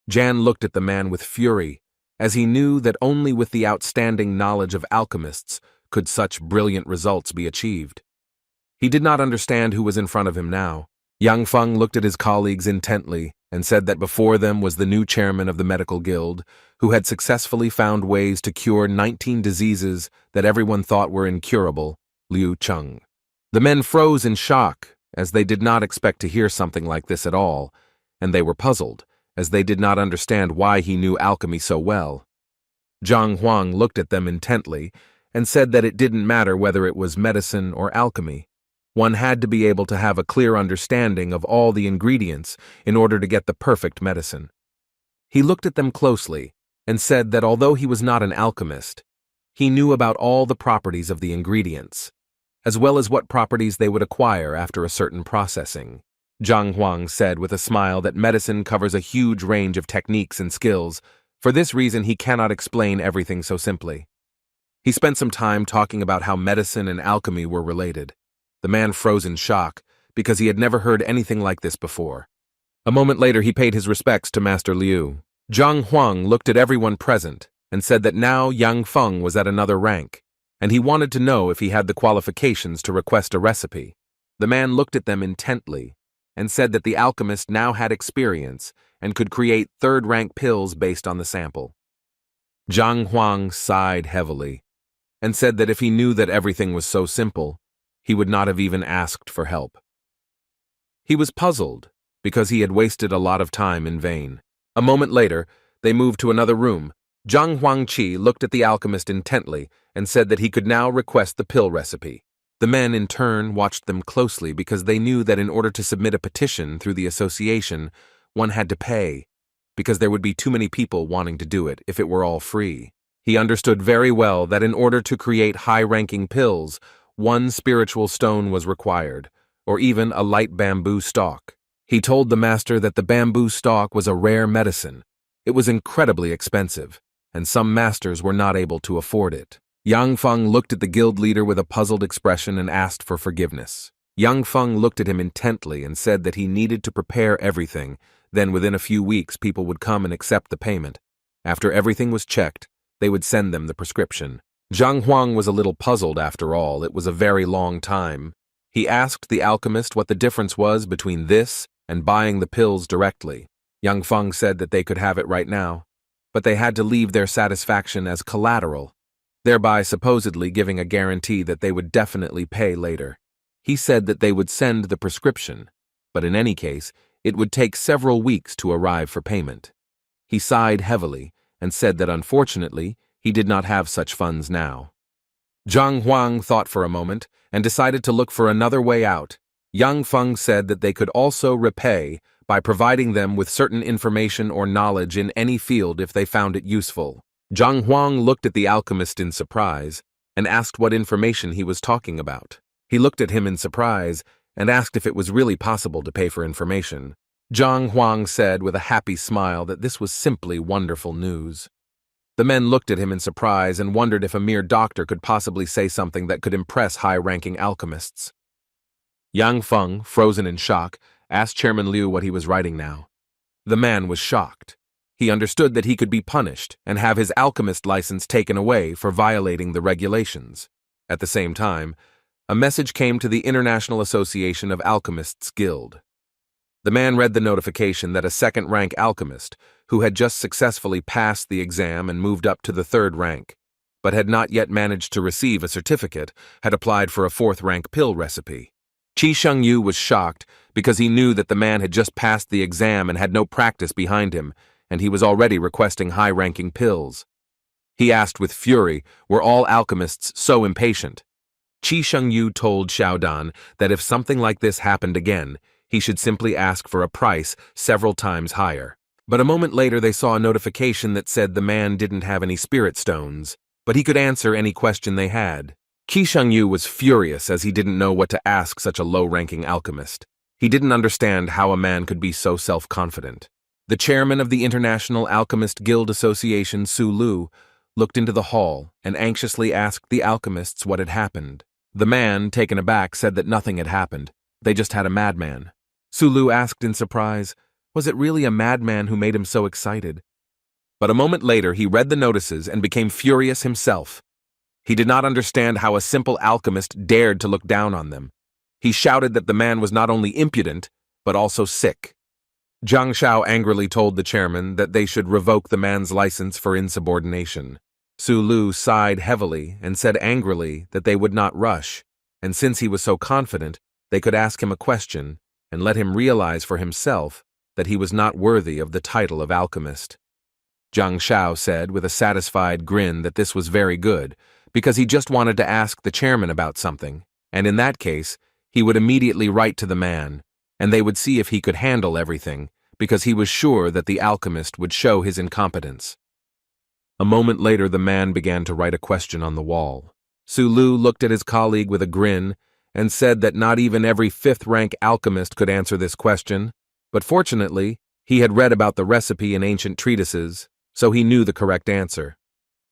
Jan looked at the man with fury, as he knew that only with the outstanding knowledge of alchemists could such brilliant results be achieved. He did not understand who was in front of him now. Yang Feng looked at his colleagues intently and said that before them was the new chairman of the medical guild, who had successfully found ways to cure 19 diseases that everyone thought were incurable, Liu Cheng. The men froze in shock, as they did not expect to hear something like this at all, and they were puzzled, as they did not understand why he knew alchemy so well. Zhang Huang looked at them intently and said that it didn't matter whether it was medicine or alchemy. One had to be able to have a clear understanding of all the ingredients in order to get the perfect medicine. He looked at them closely and said that although he was not an alchemist, he knew about all the properties of the ingredients, as well as what properties they would acquire after a certain processing. Zhang Huang said with a smile that medicine covers a huge range of techniques and skills. For this reason, he cannot explain everything so simply. He spent some time talking about how medicine and alchemy were related. The man froze in shock because he had never heard anything like this before. A moment later, he paid his respects to Master Liu. Zhang Huang looked at everyone present and said that now Yang Feng was at another rank, and he wanted to know if he had the qualifications to request a recipe. The man looked at them intently and said that the alchemist now had experience and could create third-rank pills based on the sample. Zhang Huang sighed heavily and said that if he knew that everything was so simple, he would not have even asked for help. He was puzzled because he had wasted a lot of time in vain. A moment later, they moved to another room. Zhang Huangqi looked at the alchemist intently and said that he could now request the pill recipe. The men, in turn, watched them closely because they knew that in order to submit a petition through the association, one had to pay, because there would be too many people wanting to do it if it were all free. He understood very well that in order to create high-ranking pills, one spiritual stone was required, or even a light bamboo stalk. He told the master that the bamboo stalk was a rare medicine. It was incredibly expensive, and some masters were not able to afford it. Yang Feng looked at the guild leader with a puzzled expression and asked for forgiveness. Yang Feng looked at him intently and said that he needed to prepare everything, then within a few weeks people would come and accept the payment. After everything was checked, they would send them the prescription. Zhang Huang was a little puzzled after all. It was a very long time. He asked the alchemist what the difference was between this and buying the pills directly. Yang Feng said that they could have it right now, but they had to leave their satisfaction as collateral, thereby supposedly giving a guarantee that they would definitely pay later. He said that they would send the prescription, but in any case, it would take several weeks to arrive for payment. He sighed heavily and said that unfortunately, he did not have such funds now. Zhang Huang thought for a moment and decided to look for another way out. Yang Feng said that they could also repay by providing them with certain information or knowledge in any field if they found it useful. Zhang Huang looked at the alchemist in surprise and asked what information he was talking about. He looked at him in surprise and asked if it was really possible to pay for information. Zhang Huang said with a happy smile that this was simply wonderful news. The men looked at him in surprise and wondered if a mere doctor could possibly say something that could impress high-ranking alchemists. Yang Feng, frozen in shock, asked Chairman Liu what he was writing now. The man was shocked. He understood that he could be punished and have his alchemist license taken away for violating the regulations. At the same time, a message came to the International Association of Alchemists Guild. The man read the notification that a second-rank alchemist, who had just successfully passed the exam and moved up to the third rank, but had not yet managed to receive a certificate, had applied for a fourth-rank pill recipe. Chi Shengyu was shocked because he knew that the man had just passed the exam and had no practice behind him, and he was already requesting high-ranking pills. He asked with fury, were all alchemists so impatient? Chi Shengyu told Xiaodan that if something like this happened again, he should simply ask for a price several times higher. But a moment later they saw a notification that said the man didn't have any spirit stones, but he could answer any question they had. Chi Shengyu was furious as he didn't know what to ask such a low-ranking alchemist. He didn't understand how a man could be so self-confident. The chairman of the International Alchemist Guild Association, Su Lu, looked into the hall and anxiously asked the alchemists what had happened. The man, taken aback, said that nothing had happened. They just had a madman. Su Lu asked in surprise, was it really a madman who made him so excited? But a moment later he read the notices and became furious himself. He did not understand how a simple alchemist dared to look down on them. He shouted that the man was not only impudent, but also sick. Zhang Shao angrily told the chairman that they should revoke the man's license for insubordination. Su Lu sighed heavily and said angrily that they would not rush, and since he was so confident, they could ask him a question and let him realize for himself that he was not worthy of the title of alchemist. Zhang Shao said with a satisfied grin that this was very good, because he just wanted to ask the chairman about something, and in that case, he would immediately write to the man, and they would see if he could handle everything, because he was sure that the alchemist would show his incompetence. A moment later the man began to write a question on the wall. Su Lu looked at his colleague with a grin and said that not even every fifth-rank alchemist could answer this question, but fortunately, he had read about the recipe in ancient treatises, so he knew the correct answer.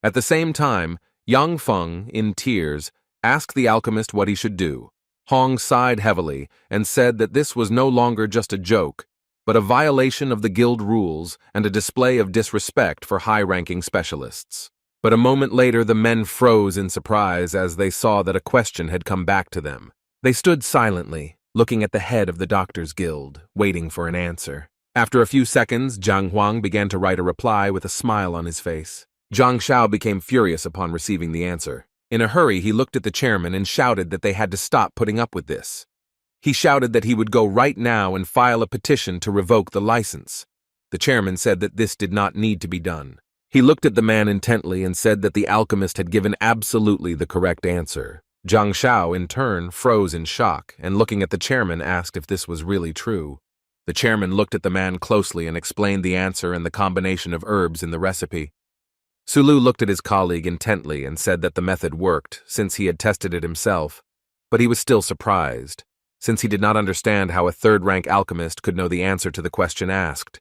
At the same time, Yang Feng, in tears, asked the alchemist what he should do. Hong sighed heavily and said that this was no longer just a joke, but a violation of the guild rules and a display of disrespect for high-ranking specialists. But a moment later the men froze in surprise as they saw that a question had come back to them. They stood silently, looking at the head of the Doctors' Guild, waiting for an answer. After a few seconds, Zhang Huang began to write a reply with a smile on his face. Zhang Shao became furious upon receiving the answer. In a hurry, he looked at the chairman and shouted that they had to stop putting up with this. He shouted that he would go right now and file a petition to revoke the license. The chairman said that this did not need to be done. He looked at the man intently and said that the alchemist had given absolutely the correct answer. Zhang Shao, in turn, froze in shock and looking at the chairman asked if this was really true. The chairman looked at the man closely and explained the answer and the combination of herbs in the recipe. Su Lu looked at his colleague intently and said that the method worked, since he had tested it himself, but he was still surprised, since he did not understand how a third-rank alchemist could know the answer to the question asked.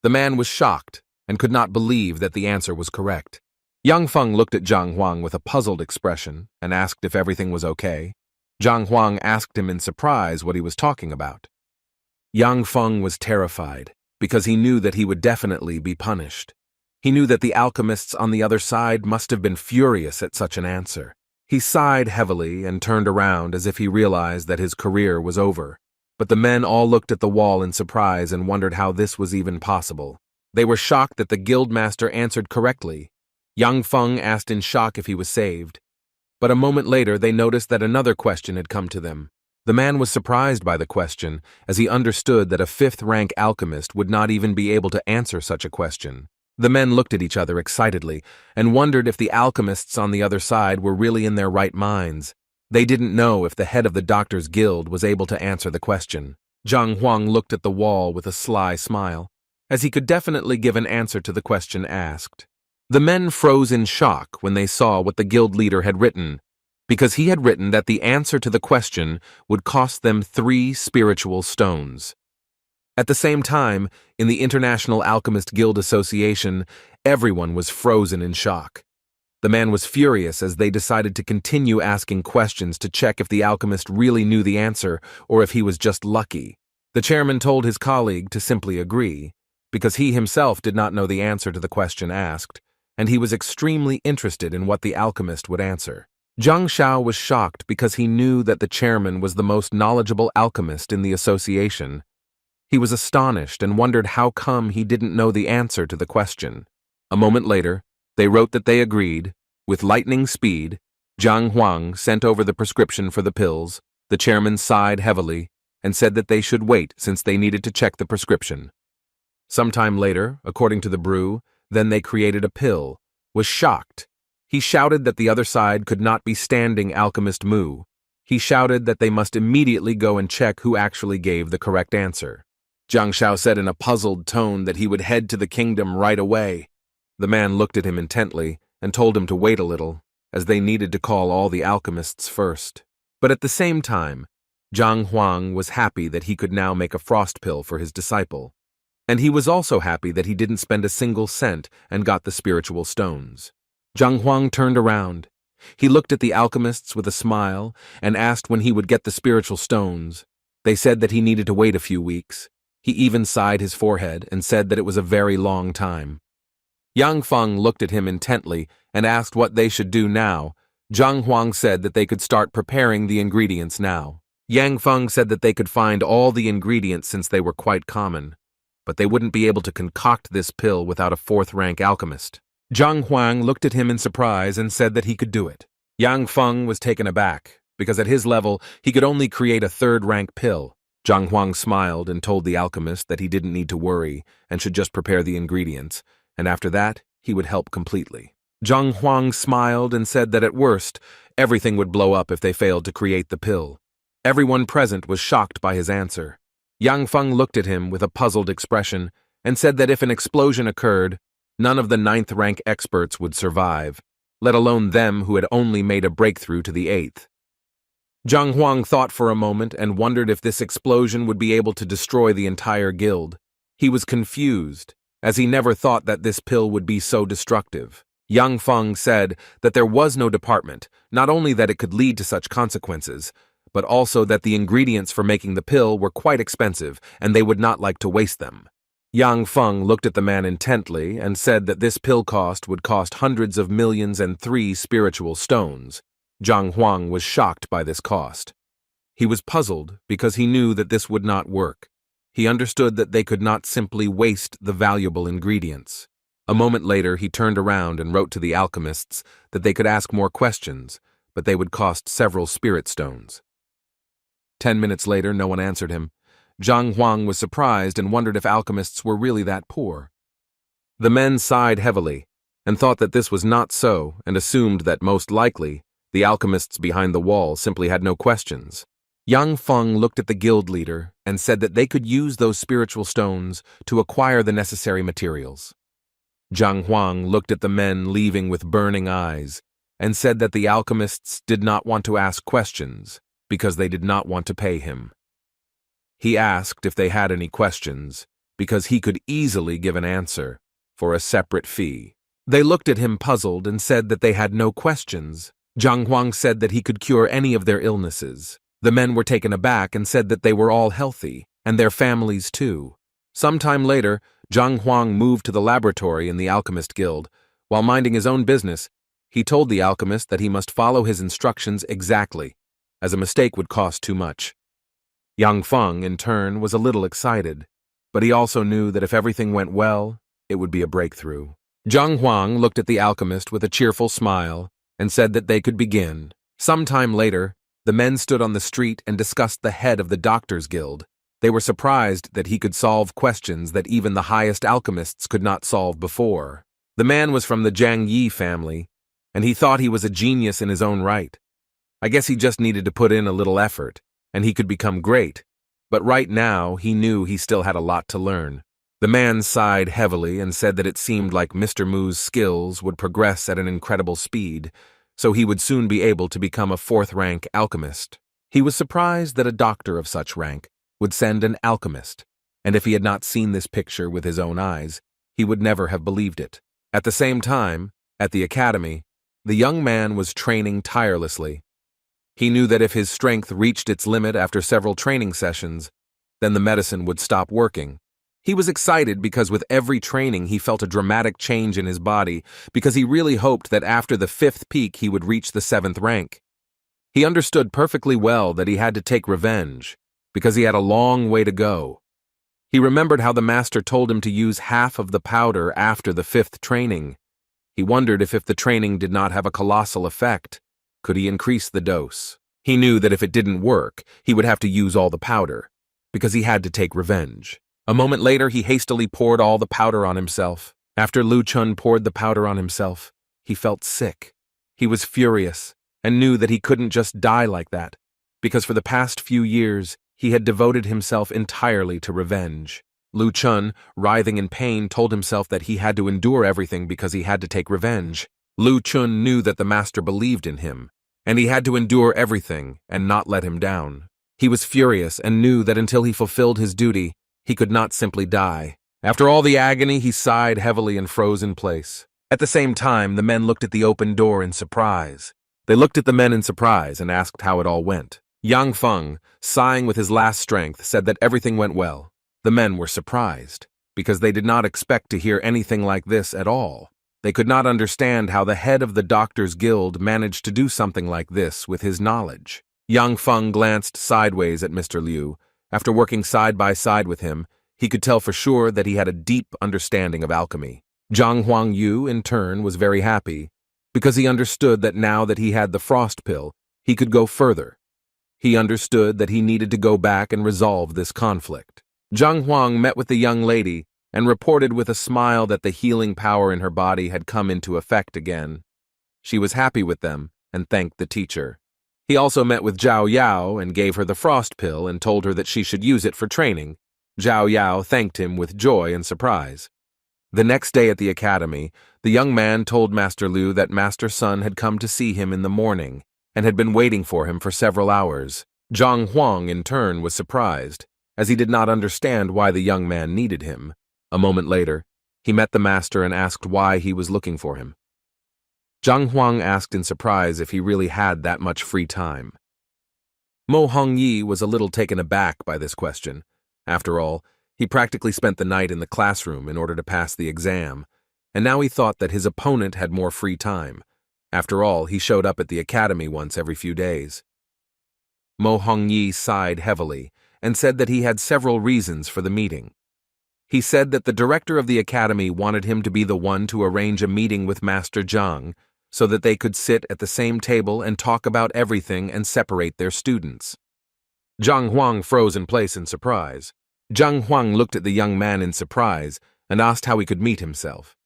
The man was shocked and could not believe that the answer was correct. Yang Feng looked at Zhang Huang with a puzzled expression and asked if everything was okay. Zhang Huang asked him in surprise what he was talking about. Yang Feng was terrified, because he knew that he would definitely be punished. He knew that the alchemists on the other side must have been furious at such an answer. He sighed heavily and turned around as if he realized that his career was over. But the men all looked at the wall in surprise and wondered how this was even possible. They were shocked that the guildmaster answered correctly. Yang Feng asked in shock if he was saved. But a moment later they noticed that another question had come to them. The man was surprised by the question, as he understood that a fifth-rank alchemist would not even be able to answer such a question. The men looked at each other excitedly and wondered if the alchemists on the other side were really in their right minds. They didn't know if the head of the Doctors' Guild was able to answer the question. Zhang Huang looked at the wall with a sly smile, as he could definitely give an answer to the question asked. The men froze in shock when they saw what the guild leader had written, because he had written that the answer to the question would cost them 3 spiritual stones. At the same time, in the International Alchemist Guild Association, everyone was frozen in shock. The man was furious as they decided to continue asking questions to check if the alchemist really knew the answer or if he was just lucky. The chairman told his colleague to simply agree, because he himself did not know the answer to the question asked, and he was extremely interested in what the alchemist would answer. Zhang Shao was shocked because he knew that the chairman was the most knowledgeable alchemist in the association. He was astonished and wondered how come he didn't know the answer to the question. A moment later, they wrote that they agreed. With lightning speed, Zhang Huang sent over the prescription for the pills, The chairman sighed heavily and said that they should wait since they needed to check the prescription. Sometime later, according to the brew, then they created a pill, was shocked. He shouted that the other side could not be standing Alchemist Mu. He shouted that they must immediately go and check who actually gave the correct answer. Jiang Shao said in a puzzled tone that he would head to the kingdom right away. The man looked at him intently and told him to wait a little, as they needed to call all the alchemists first. But at the same time, Zhang Huang was happy that he could now make a frost pill for his disciple. And he was also happy that he didn't spend a single cent and got the spiritual stones. Zhang Huang turned around. He looked at the alchemists with a smile and asked when he would get the spiritual stones. They said that he needed to wait a few weeks. He even sighed his forehead and said that it was a very long time. Yang Feng looked at him intently and asked what they should do now. Zhang Huang said that they could start preparing the ingredients now. Yang Feng said that they could find all the ingredients since they were quite common, but they wouldn't be able to concoct this pill without a fourth-rank alchemist. Zhang Huang looked at him in surprise and said that he could do it. Yang Feng was taken aback, because at his level, he could only create a third-rank pill. Zhang Huang smiled and told the alchemist that he didn't need to worry and should just prepare the ingredients, and after that, he would help completely. Zhang Huang smiled and said that at worst, everything would blow up if they failed to create the pill. Everyone present was shocked by his answer. Yang Feng looked at him with a puzzled expression and said that if an explosion occurred, none of the 9th-rank experts would survive, let alone them who had only made a breakthrough to the 8th. Zhang Huang thought for a moment and wondered if this explosion would be able to destroy the entire guild. He was confused, as he never thought that this pill would be so destructive. Yang Feng said that there was no department, not only that it could lead to such consequences, but also that the ingredients for making the pill were quite expensive and they would not like to waste them. Yang Feng looked at the man intently and said that this pill would cost hundreds of millions and 3 spiritual stones. Zhang Huang was shocked by this cost. He was puzzled because he knew that this would not work. He understood that they could not simply waste the valuable ingredients. A moment later, he turned around and wrote to the alchemists that they could ask more questions, but they would cost several spirit stones. 10 minutes later, no one answered him. Zhang Huang was surprised and wondered if alchemists were really that poor. The men sighed heavily and thought that this was not so and assumed that most likely the alchemists behind the wall simply had no questions. Yang Feng looked at the guild leader and said that they could use those spiritual stones to acquire the necessary materials. Zhang Huang looked at the men leaving with burning eyes and said that the alchemists did not want to ask questions because they did not want to pay him. He asked if they had any questions because he could easily give an answer for a separate fee. They looked at him puzzled and said that they had no questions. Zhang Huang said that he could cure any of their illnesses. The men were taken aback and said that they were all healthy, and their families too. Sometime later, Zhang Huang moved to the laboratory in the Alchemist Guild. While minding his own business, he told the alchemist that he must follow his instructions exactly, as a mistake would cost too much. Yang Feng, in turn, was a little excited, but he also knew that if everything went well, it would be a breakthrough. Zhang Huang looked at the alchemist with a cheerful smile and said that they could begin. Sometime later, the men stood on the street and discussed the head of the Doctors' Guild. They were surprised that he could solve questions that even the highest alchemists could not solve before. The man was from the Jiang Yi family, and he thought he was a genius in his own right. I guess he just needed to put in a little effort, and he could become great. But right now, he knew he still had a lot to learn. The man sighed heavily and said that it seemed like Mr. Mu's skills would progress at an incredible speed, so he would soon be able to become a 4th-rank alchemist. He was surprised that a doctor of such rank would send an alchemist, and if he had not seen this picture with his own eyes, he would never have believed it. At the same time, at the academy, the young man was training tirelessly. He knew that if his strength reached its limit after several training sessions, then the medicine would stop working. He was excited because with every training he felt a dramatic change in his body because he really hoped that after the 5th peak he would reach the 7th rank. He understood perfectly well that he had to take revenge because he had a long way to go. He remembered how the master told him to use half of the powder after the 5th training. He wondered if the training did not have a colossal effect, could he increase the dose? He knew that if it didn't work, he would have to use all the powder, because he had to take revenge. A moment later, he hastily poured all the powder on himself. After Lu Chun poured the powder on himself, he felt sick. He was furious and knew that he couldn't just die like that, because for the past few years, he had devoted himself entirely to revenge. Lu Chun, writhing in pain, told himself that he had to endure everything because he had to take revenge. Lu Chun knew that the master believed in him, and he had to endure everything and not let him down. He was furious and knew that until he fulfilled his duty, he could not simply die. After all the agony, he sighed heavily and froze in place. At the same time, the men looked at the open door in surprise. They looked at the men in surprise and asked how it all went. Yang Feng, sighing with his last strength, said that everything went well. The men were surprised, because they did not expect to hear anything like this at all. They could not understand how the head of the Doctors' Guild managed to do something like this with his knowledge. Yang Feng glanced sideways at Mr. Liu. After working side by side with him, he could tell for sure that he had a deep understanding of alchemy. Zhang Huangyu, in turn, was very happy, because he understood that now that he had the frost pill, he could go further. He understood that he needed to go back and resolve this conflict. Zhang Huang met with the young lady and reported with a smile that the healing power in her body had come into effect again. She was happy with them and thanked the teacher. He also met with Zhao Yao and gave her the frost pill and told her that she should use it for training. Zhao Yao thanked him with joy and surprise. The next day at the academy, the young man told Master Liu that Master Sun had come to see him in the morning and had been waiting for him for several hours. Zhang Huang, in turn, was surprised, as he did not understand why the young man needed him. A moment later, he met the master and asked why he was looking for him. Zhang Huang asked in surprise if he really had that much free time. Mo Hongyi was a little taken aback by this question. After all, he practically spent the night in the classroom in order to pass the exam, and now he thought that his opponent had more free time. After all, he showed up at the academy once every few days. Mo Hongyi sighed heavily and said that he had several reasons for the meeting. He said that the director of the academy wanted him to be the one to arrange a meeting with Master Zhang so that they could sit at the same table and talk about everything and separate their students. Zhang Huang froze in place in surprise. Zhang Huang looked at the young man in surprise and asked how he could meet himself.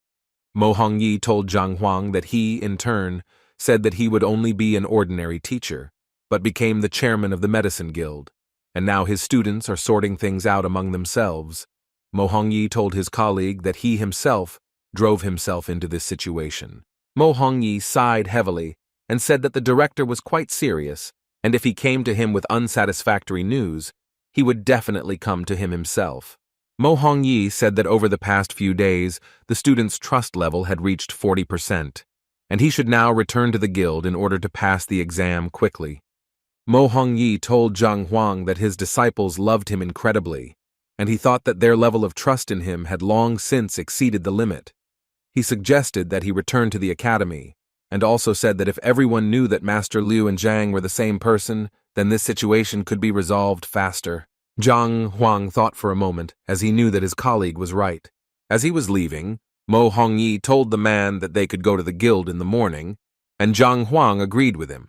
Mo Hongyi told Zhang Huang that he, in turn, said that he would only be an ordinary teacher, but became the chairman of the medicine guild, and now his students are sorting things out among themselves. Mo Hongyi told his colleague that he himself drove himself into this situation. Mo Hongyi sighed heavily and said that the director was quite serious, and if he came to him with unsatisfactory news, he would definitely come to him himself. Mo Hongyi said that over the past few days, the students' trust level had reached 40%, and he should now return to the guild in order to pass the exam quickly. Mo Hongyi told Zhang Huang that his disciples loved him incredibly, and he thought that their level of trust in him had long since exceeded the limit. He suggested that he return to the academy, and also said that if everyone knew that Master Liu and Zhang were the same person, then this situation could be resolved faster. Zhang Huang thought for a moment, as he knew that his colleague was right. As he was leaving, Mo Hongyi told the man that they could go to the guild in the morning, and Zhang Huang agreed with him.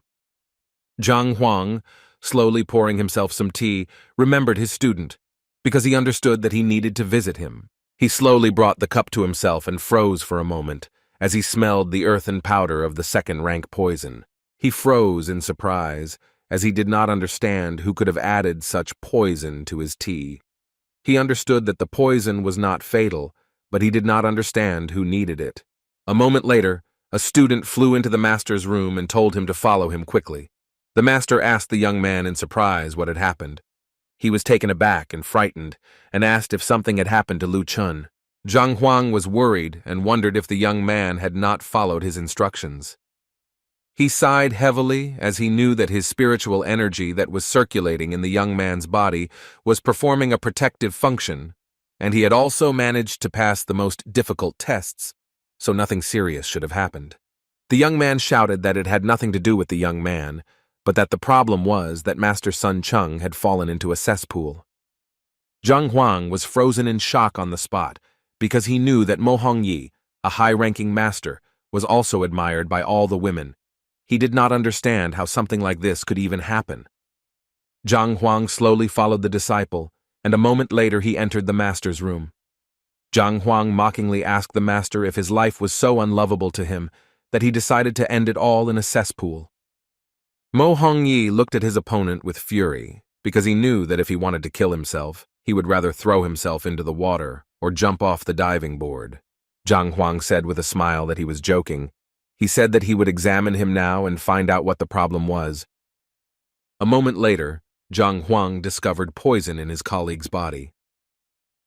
Zhang Huang, slowly pouring himself some tea, remembered his student, because he understood that he needed to visit him. He slowly brought the cup to himself and froze for a moment, as he smelled the earthen powder of the second-rank poison. He froze in surprise, as he did not understand who could have added such poison to his tea. He understood that the poison was not fatal, but he did not understand who needed it. A moment later, a student flew into the master's room and told him to follow him quickly. The master asked the young man in surprise what had happened. He was taken aback and frightened, and asked if something had happened to Lu Chun. Zhang Huang was worried and wondered if the young man had not followed his instructions. He sighed heavily as he knew that his spiritual energy that was circulating in the young man's body was performing a protective function, and he had also managed to pass the most difficult tests, so nothing serious should have happened. The young man shouted that it had nothing to do with the young man, but that the problem was that Master Sun Chung had fallen into a cesspool. Zhang Huang was frozen in shock on the spot, because he knew that Mo Hongyi, a high-ranking master, was also admired by all the women. He did not understand how something like this could even happen. Zhang Huang slowly followed the disciple, and a moment later he entered the master's room. Zhang Huang mockingly asked the master if his life was so unlovable to him that he decided to end it all in a cesspool. Mo Hongyi looked at his opponent with fury, because he knew that if he wanted to kill himself, he would rather throw himself into the water or jump off the diving board. Zhang Huang said with a smile that he was joking. He said that he would examine him now and find out what the problem was. A moment later, Zhang Huang discovered poison in his colleague's body.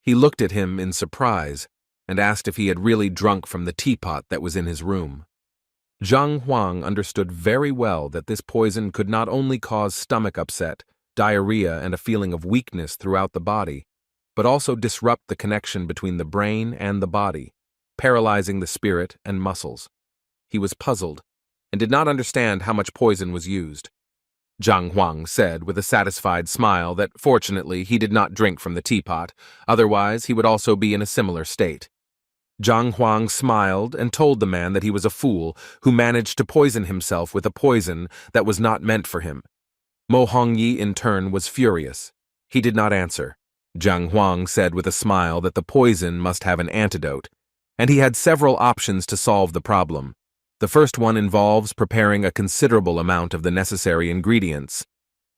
He looked at him in surprise and asked if he had really drunk from the teapot that was in his room. Zhang Huang understood very well that this poison could not only cause stomach upset, diarrhea, and a feeling of weakness throughout the body, but also disrupt the connection between the brain and the body, paralyzing the spirit and muscles. He was puzzled and did not understand how much poison was used. Zhang Huang said with a satisfied smile that fortunately he did not drink from the teapot, otherwise he would also be in a similar state. Zhang Huang smiled and told the man that he was a fool who managed to poison himself with a poison that was not meant for him. Mo Hongyi in turn was furious. He did not answer. Zhang Huang said with a smile that the poison must have an antidote, and he had several options to solve the problem. The first one involves preparing a considerable amount of the necessary ingredients,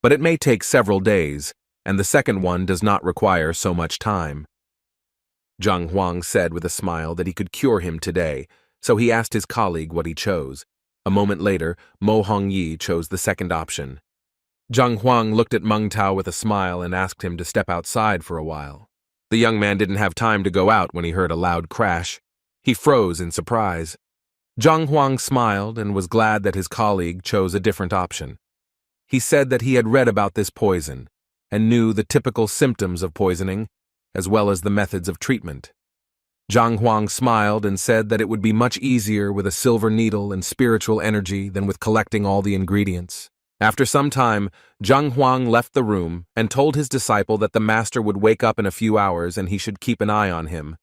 but it may take several days, and the second one does not require so much time. Zhang Huang said with a smile that he could cure him today, so he asked his colleague what he chose. A moment later, Mo Hongyi chose the second option. Zhang Huang looked at Meng Tao with a smile and asked him to step outside for a while. The young man didn't have time to go out when he heard a loud crash. He froze in surprise. Zhang Huang smiled and was glad that his colleague chose a different option. He said that he had read about this poison and knew the typical symptoms of poisoning, as well as the methods of treatment. Zhang Huang smiled and said that it would be much easier with a silver needle and spiritual energy than with collecting all the ingredients. After some time, Zhang Huang left the room and told his disciple that the master would wake up in a few hours and he should keep an eye on him.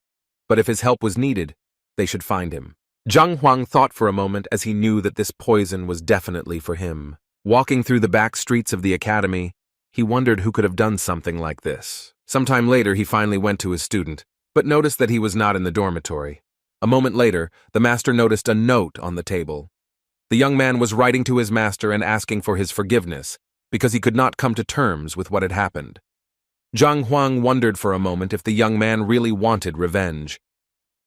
But if his help was needed, they should find him. Zhang Huang thought for a moment as he knew that this poison was definitely for him. Walking through the back streets of the academy, he wondered who could have done something like this. Sometime later, he finally went to his student, but noticed that he was not in the dormitory. A moment later, the master noticed a note on the table. The young man was writing to his master and asking for his forgiveness, because he could not come to terms with what had happened. Zhang Huang wondered for a moment if the young man really wanted revenge.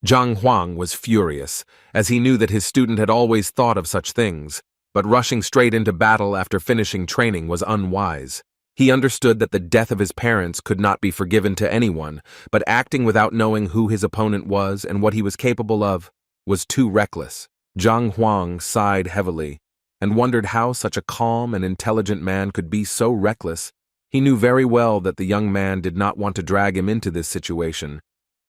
Zhang Huang was furious, as he knew that his student had always thought of such things, but rushing straight into battle after finishing training was unwise. He understood that the death of his parents could not be forgiven to anyone, but acting without knowing who his opponent was and what he was capable of was too reckless. Zhang Huang sighed heavily and wondered how such a calm and intelligent man could be so reckless. He knew very well that the young man did not want to drag him into this situation,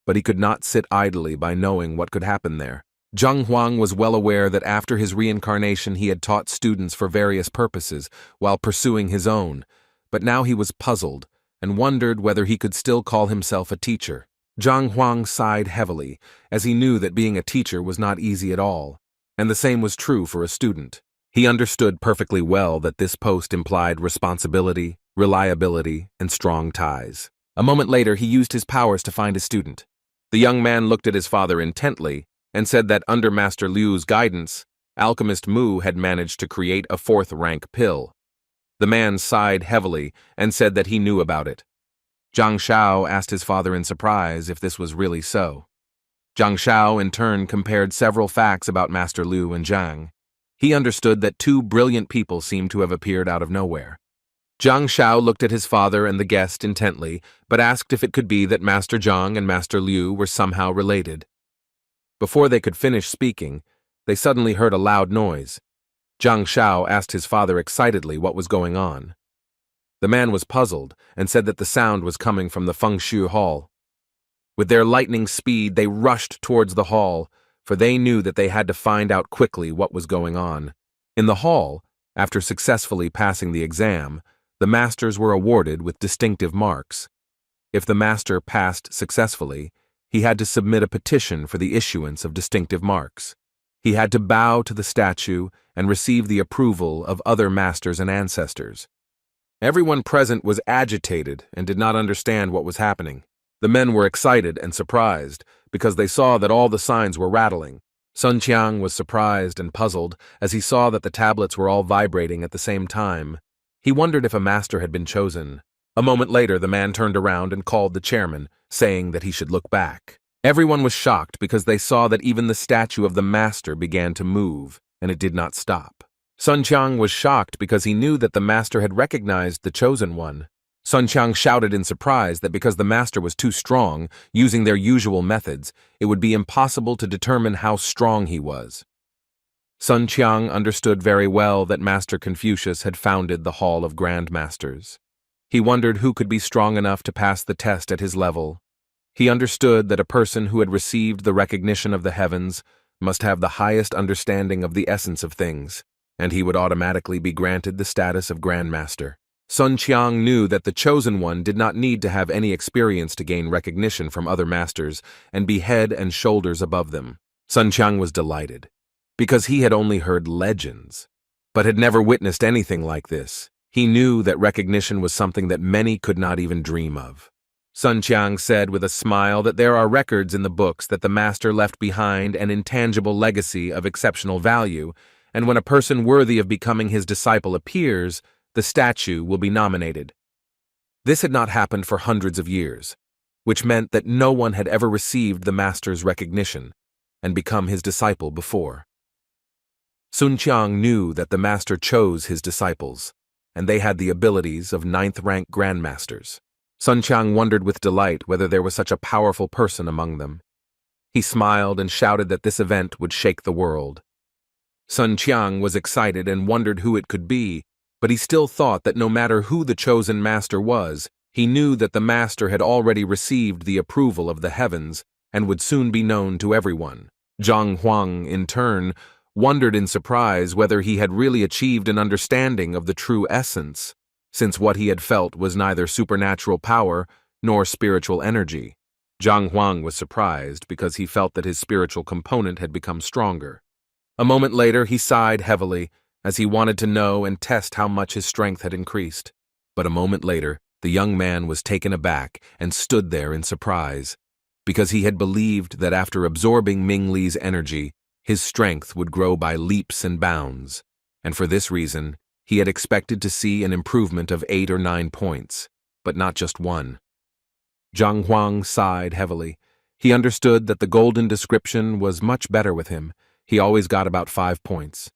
but he could not sit idly by knowing what could happen there. Zhang Huang was well aware that after his reincarnation he had taught students for various purposes while pursuing his own, but now he was puzzled and wondered whether he could still call himself a teacher. Zhang Huang sighed heavily, as he knew that being a teacher was not easy at all, and the same was true for a student. He understood perfectly well that this post implied responsibility, reliability, and strong ties. A moment later, he used his powers to find his student. The young man looked at his father intently and said that under Master Liu's guidance, Alchemist Mu had managed to create a 4th rank pill. The man sighed heavily and said that he knew about it. Zhang Shao asked his father in surprise if this was really so. Zhang Shao in turn compared several facts about Master Liu and Zhang. He understood that 2 brilliant people seemed to have appeared out of nowhere. Zhang Shao looked at his father and the guest intently, but asked if it could be that Master Zhang and Master Liu were somehow related. Before they could finish speaking, they suddenly heard a loud noise. Zhang Shao asked his father excitedly what was going on. The man was puzzled and said that the sound was coming from the Feng Shui Hall. With their lightning speed, they rushed towards the hall, for they knew that they had to find out quickly what was going on. In the hall, after successfully passing the exam, the masters were awarded with distinctive marks. If the master passed successfully, he had to submit a petition for the issuance of distinctive marks. He had to bow to the statue and receive the approval of other masters and ancestors. Everyone present was agitated and did not understand what was happening. The men were excited and surprised because they saw that all the signs were rattling. Sun Qiang was surprised and puzzled as he saw that the tablets were all vibrating at the same time. He wondered if a master had been chosen. A moment later, the man turned around and called the chairman, saying that he should look back. Everyone was shocked because they saw that even the statue of the master began to move, and it did not stop. Sun Qiang was shocked because he knew that the master had recognized the chosen one. Sun Qiang shouted in surprise that because the master was too strong, using their usual methods, it would be impossible to determine how strong he was. Sun Qiang understood very well that Master Confucius had founded the Hall of Grand Masters. He wondered who could be strong enough to pass the test at his level. He understood that a person who had received the recognition of the heavens must have the highest understanding of the essence of things, and he would automatically be granted the status of Grand Master. Sun Qiang knew that the chosen one did not need to have any experience to gain recognition from other masters and be head and shoulders above them. Sun Qiang was delighted, because he had only heard legends, but had never witnessed anything like this. He knew that recognition was something that many could not even dream of. Sun Qiang said with a smile that there are records in the books that the master left behind an intangible legacy of exceptional value, and when a person worthy of becoming his disciple appears, the statue will be nominated. This had not happened for hundreds of years, which meant that no one had ever received the master's recognition and become his disciple before. Sun Qiang knew that the master chose his disciples, and they had the abilities of 9th-rank grandmasters. Sun Qiang wondered with delight whether there was such a powerful person among them. He smiled and shouted that this event would shake the world. Sun Qiang was excited and wondered who it could be, but he still thought that no matter who the chosen master was, he knew that the master had already received the approval of the heavens and would soon be known to everyone. Zhang Huang, in turn, wondered in surprise whether he had really achieved an understanding of the true essence, since what he had felt was neither supernatural power nor spiritual energy. Zhang Huang was surprised because he felt that his spiritual component had become stronger. A moment later, he sighed heavily as he wanted to know and test how much his strength had increased. But a moment later, the young man was taken aback and stood there in surprise, because he had believed that after absorbing Ming Li's energy, his strength would grow by leaps and bounds, and for this reason, he had expected to see an improvement of 8 or 9 points, but not just one. Zhang Huang sighed heavily. He understood that the golden description was much better with him. He always got about 5 points.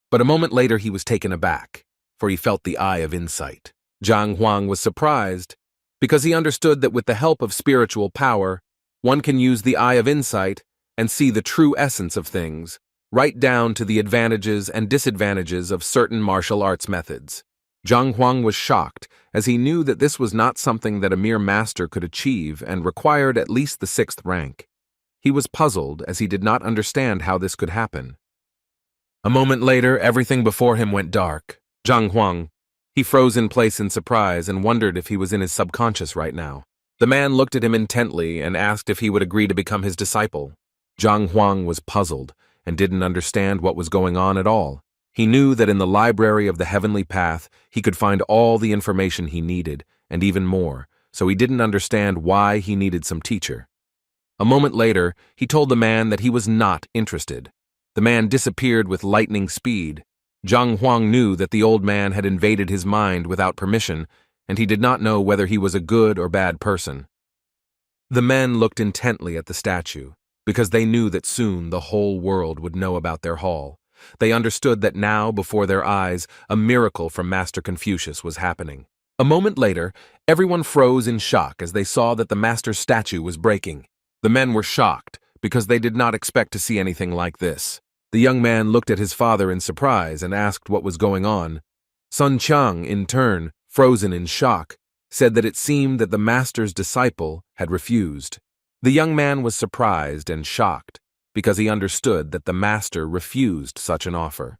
But a moment later he was taken aback, for he felt the eye of insight. Zhang Huang was surprised, because he understood that with the help of spiritual power, one can use the eye of insight and see the true essence of things, right down to the advantages and disadvantages of certain martial arts methods. Zhang Huang was shocked, as he knew that this was not something that a mere master could achieve and required at least the 6th rank. He was puzzled as he did not understand how this could happen. A moment later, everything before him went dark. Zhang Huang. He froze in place in surprise and wondered if he was in his subconscious right now. The man looked at him intently and asked if he would agree to become his disciple. Zhang Huang was puzzled and didn't understand what was going on at all. He knew that in the library of the heavenly path, he could find all the information he needed, and even more, so he didn't understand why he needed some teacher. A moment later, he told the man that he was not interested. The man disappeared with lightning speed. Zhang Huang knew that the old man had invaded his mind without permission, and he did not know whether he was a good or bad person. The men looked intently at the statue, because they knew that soon the whole world would know about their hall. They understood that now, before their eyes, a miracle from Master Confucius was happening. A moment later, everyone froze in shock as they saw that the master's statue was breaking. The men were shocked, because they did not expect to see anything like this. The young man looked at his father in surprise and asked what was going on. Sun Qiang, in turn, frozen in shock, said that it seemed that the master's disciple had refused. The young man was surprised and shocked, because he understood that the master refused such an offer.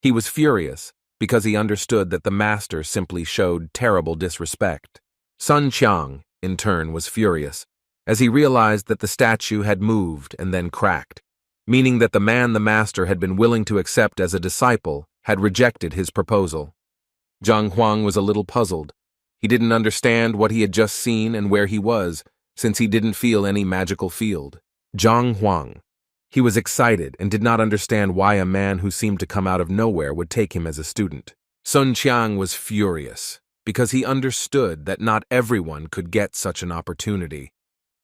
He was furious, because he understood that the master simply showed terrible disrespect. Sun Qiang, in turn, was furious, as he realized that the statue had moved and then cracked. meaning that the man the master had been willing to accept as a disciple had rejected his proposal. Zhang Huang was a little puzzled. He didn't understand what he had just seen and where he was, since he didn't feel any magical field. Zhang Huang. He was excited and did not understand why a man who seemed to come out of nowhere would take him as a student. Sun Qiang was furious, because he understood that not everyone could get such an opportunity.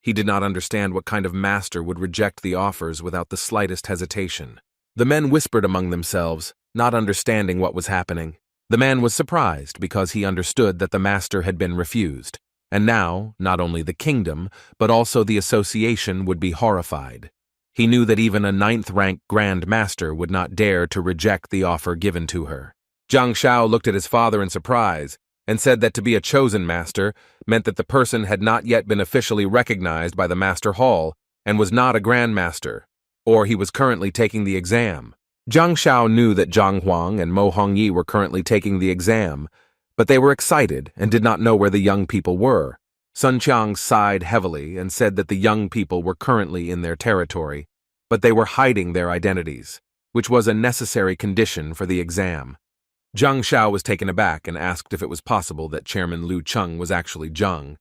He did not understand what kind of master would reject the offers without the slightest hesitation. The men whispered among themselves, not understanding what was happening. The man was surprised because he understood that the master had been refused, and now, not only the kingdom, but also the association would be horrified. He knew that even a 9th-rank Grand Master would not dare to reject the offer given to her. Zhang Shao looked at his father in surprise and said that to be a chosen master meant that the person had not yet been officially recognized by the Master Hall and was not a Grand Master, or he was currently taking the exam. Zhang Shao knew that Zhang Huang and Mo Hongyi were currently taking the exam, but they were excited and did not know where the young people were. Sun Qiang sighed heavily and said that the young people were currently in their territory, but they were hiding their identities, which was a necessary condition for the exam. Zhang Shao was taken aback and asked if it was possible that Chairman Liu Cheng was actually Zhang.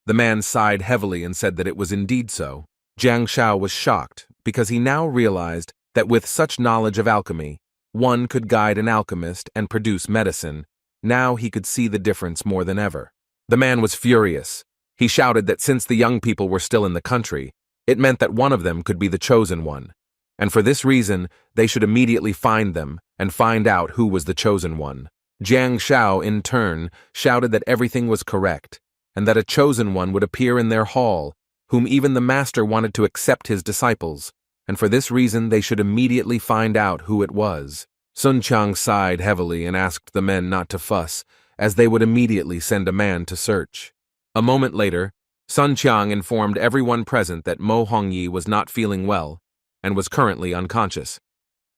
The man sighed heavily and said that it was indeed so. Zhang Shao was shocked because he now realized that with such knowledge of alchemy, one could guide an alchemist and produce medicine. Now he could see the difference more than ever. The man was furious. He shouted that since the young people were still in the country, it meant that one of them could be the chosen one, and for this reason they should immediately find them and find out who was the chosen one. Jiang Shao, in turn, shouted that everything was correct, and that a chosen one would appear in their hall, whom even the master wanted to accept his disciples, and for this reason they should immediately find out who it was. Sun Qiang sighed heavily and asked the men not to fuss, as they would immediately send a man to search. A moment later, Sun Qiang informed everyone present that Mo Hongyi was not feeling well and was currently unconscious.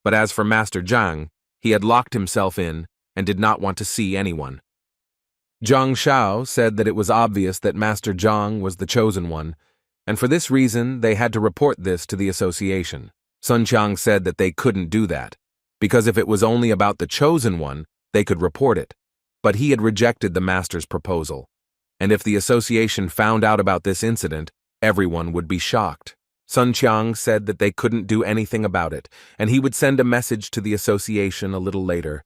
But as for Master Zhang, he had locked himself in and did not want to see anyone. Zhang Shao said that it was obvious that Master Zhang was the chosen one, and for this reason they had to report this to the association. Sun Qiang said that they couldn't do that, because if it was only about the chosen one, they could report it. But he had rejected the master's proposal, and if the association found out about this incident, everyone would be shocked. Sun Qiang said that they couldn't do anything about it, and he would send a message to the association a little later,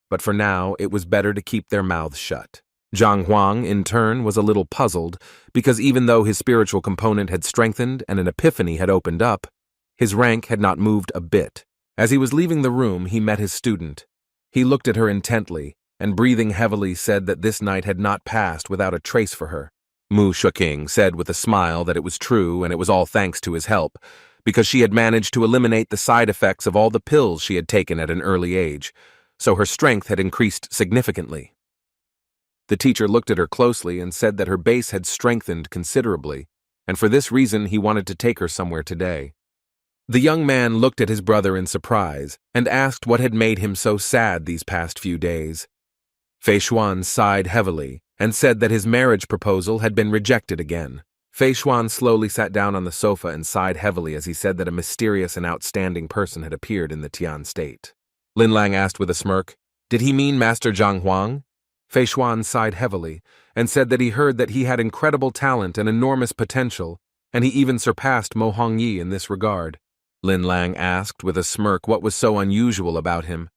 but for now it was better to keep their mouths shut. Zhang Huang, in turn, was a little puzzled, because even though his spiritual component had strengthened and an epiphany had opened up, his rank had not moved a bit. As he was leaving the room, he met his student. He looked at her intently, and breathing heavily said that this night had not passed without a trace for her. Mu Shuking said with a smile that it was true and it was all thanks to his help, because she had managed to eliminate the side effects of all the pills she had taken at an early age, so her strength had increased significantly. The teacher looked at her closely and said that her base had strengthened considerably, and for this reason he wanted to take her somewhere today. The young man looked at his brother in surprise and asked what had made him so sad these past few days. Fei Xuan sighed heavily and said that his marriage proposal had been rejected again. Fei Xuan slowly sat down on the sofa and sighed heavily as he said that a mysterious and outstanding person had appeared in the Tian state. Lin Lang asked with a smirk, "Did he mean Master Zhang Huang?" Fei Xuan sighed heavily and said that he heard that he had incredible talent and enormous potential, and he even surpassed Mo Hongyi in this regard. Lin Lang asked with a smirk what was so unusual about him,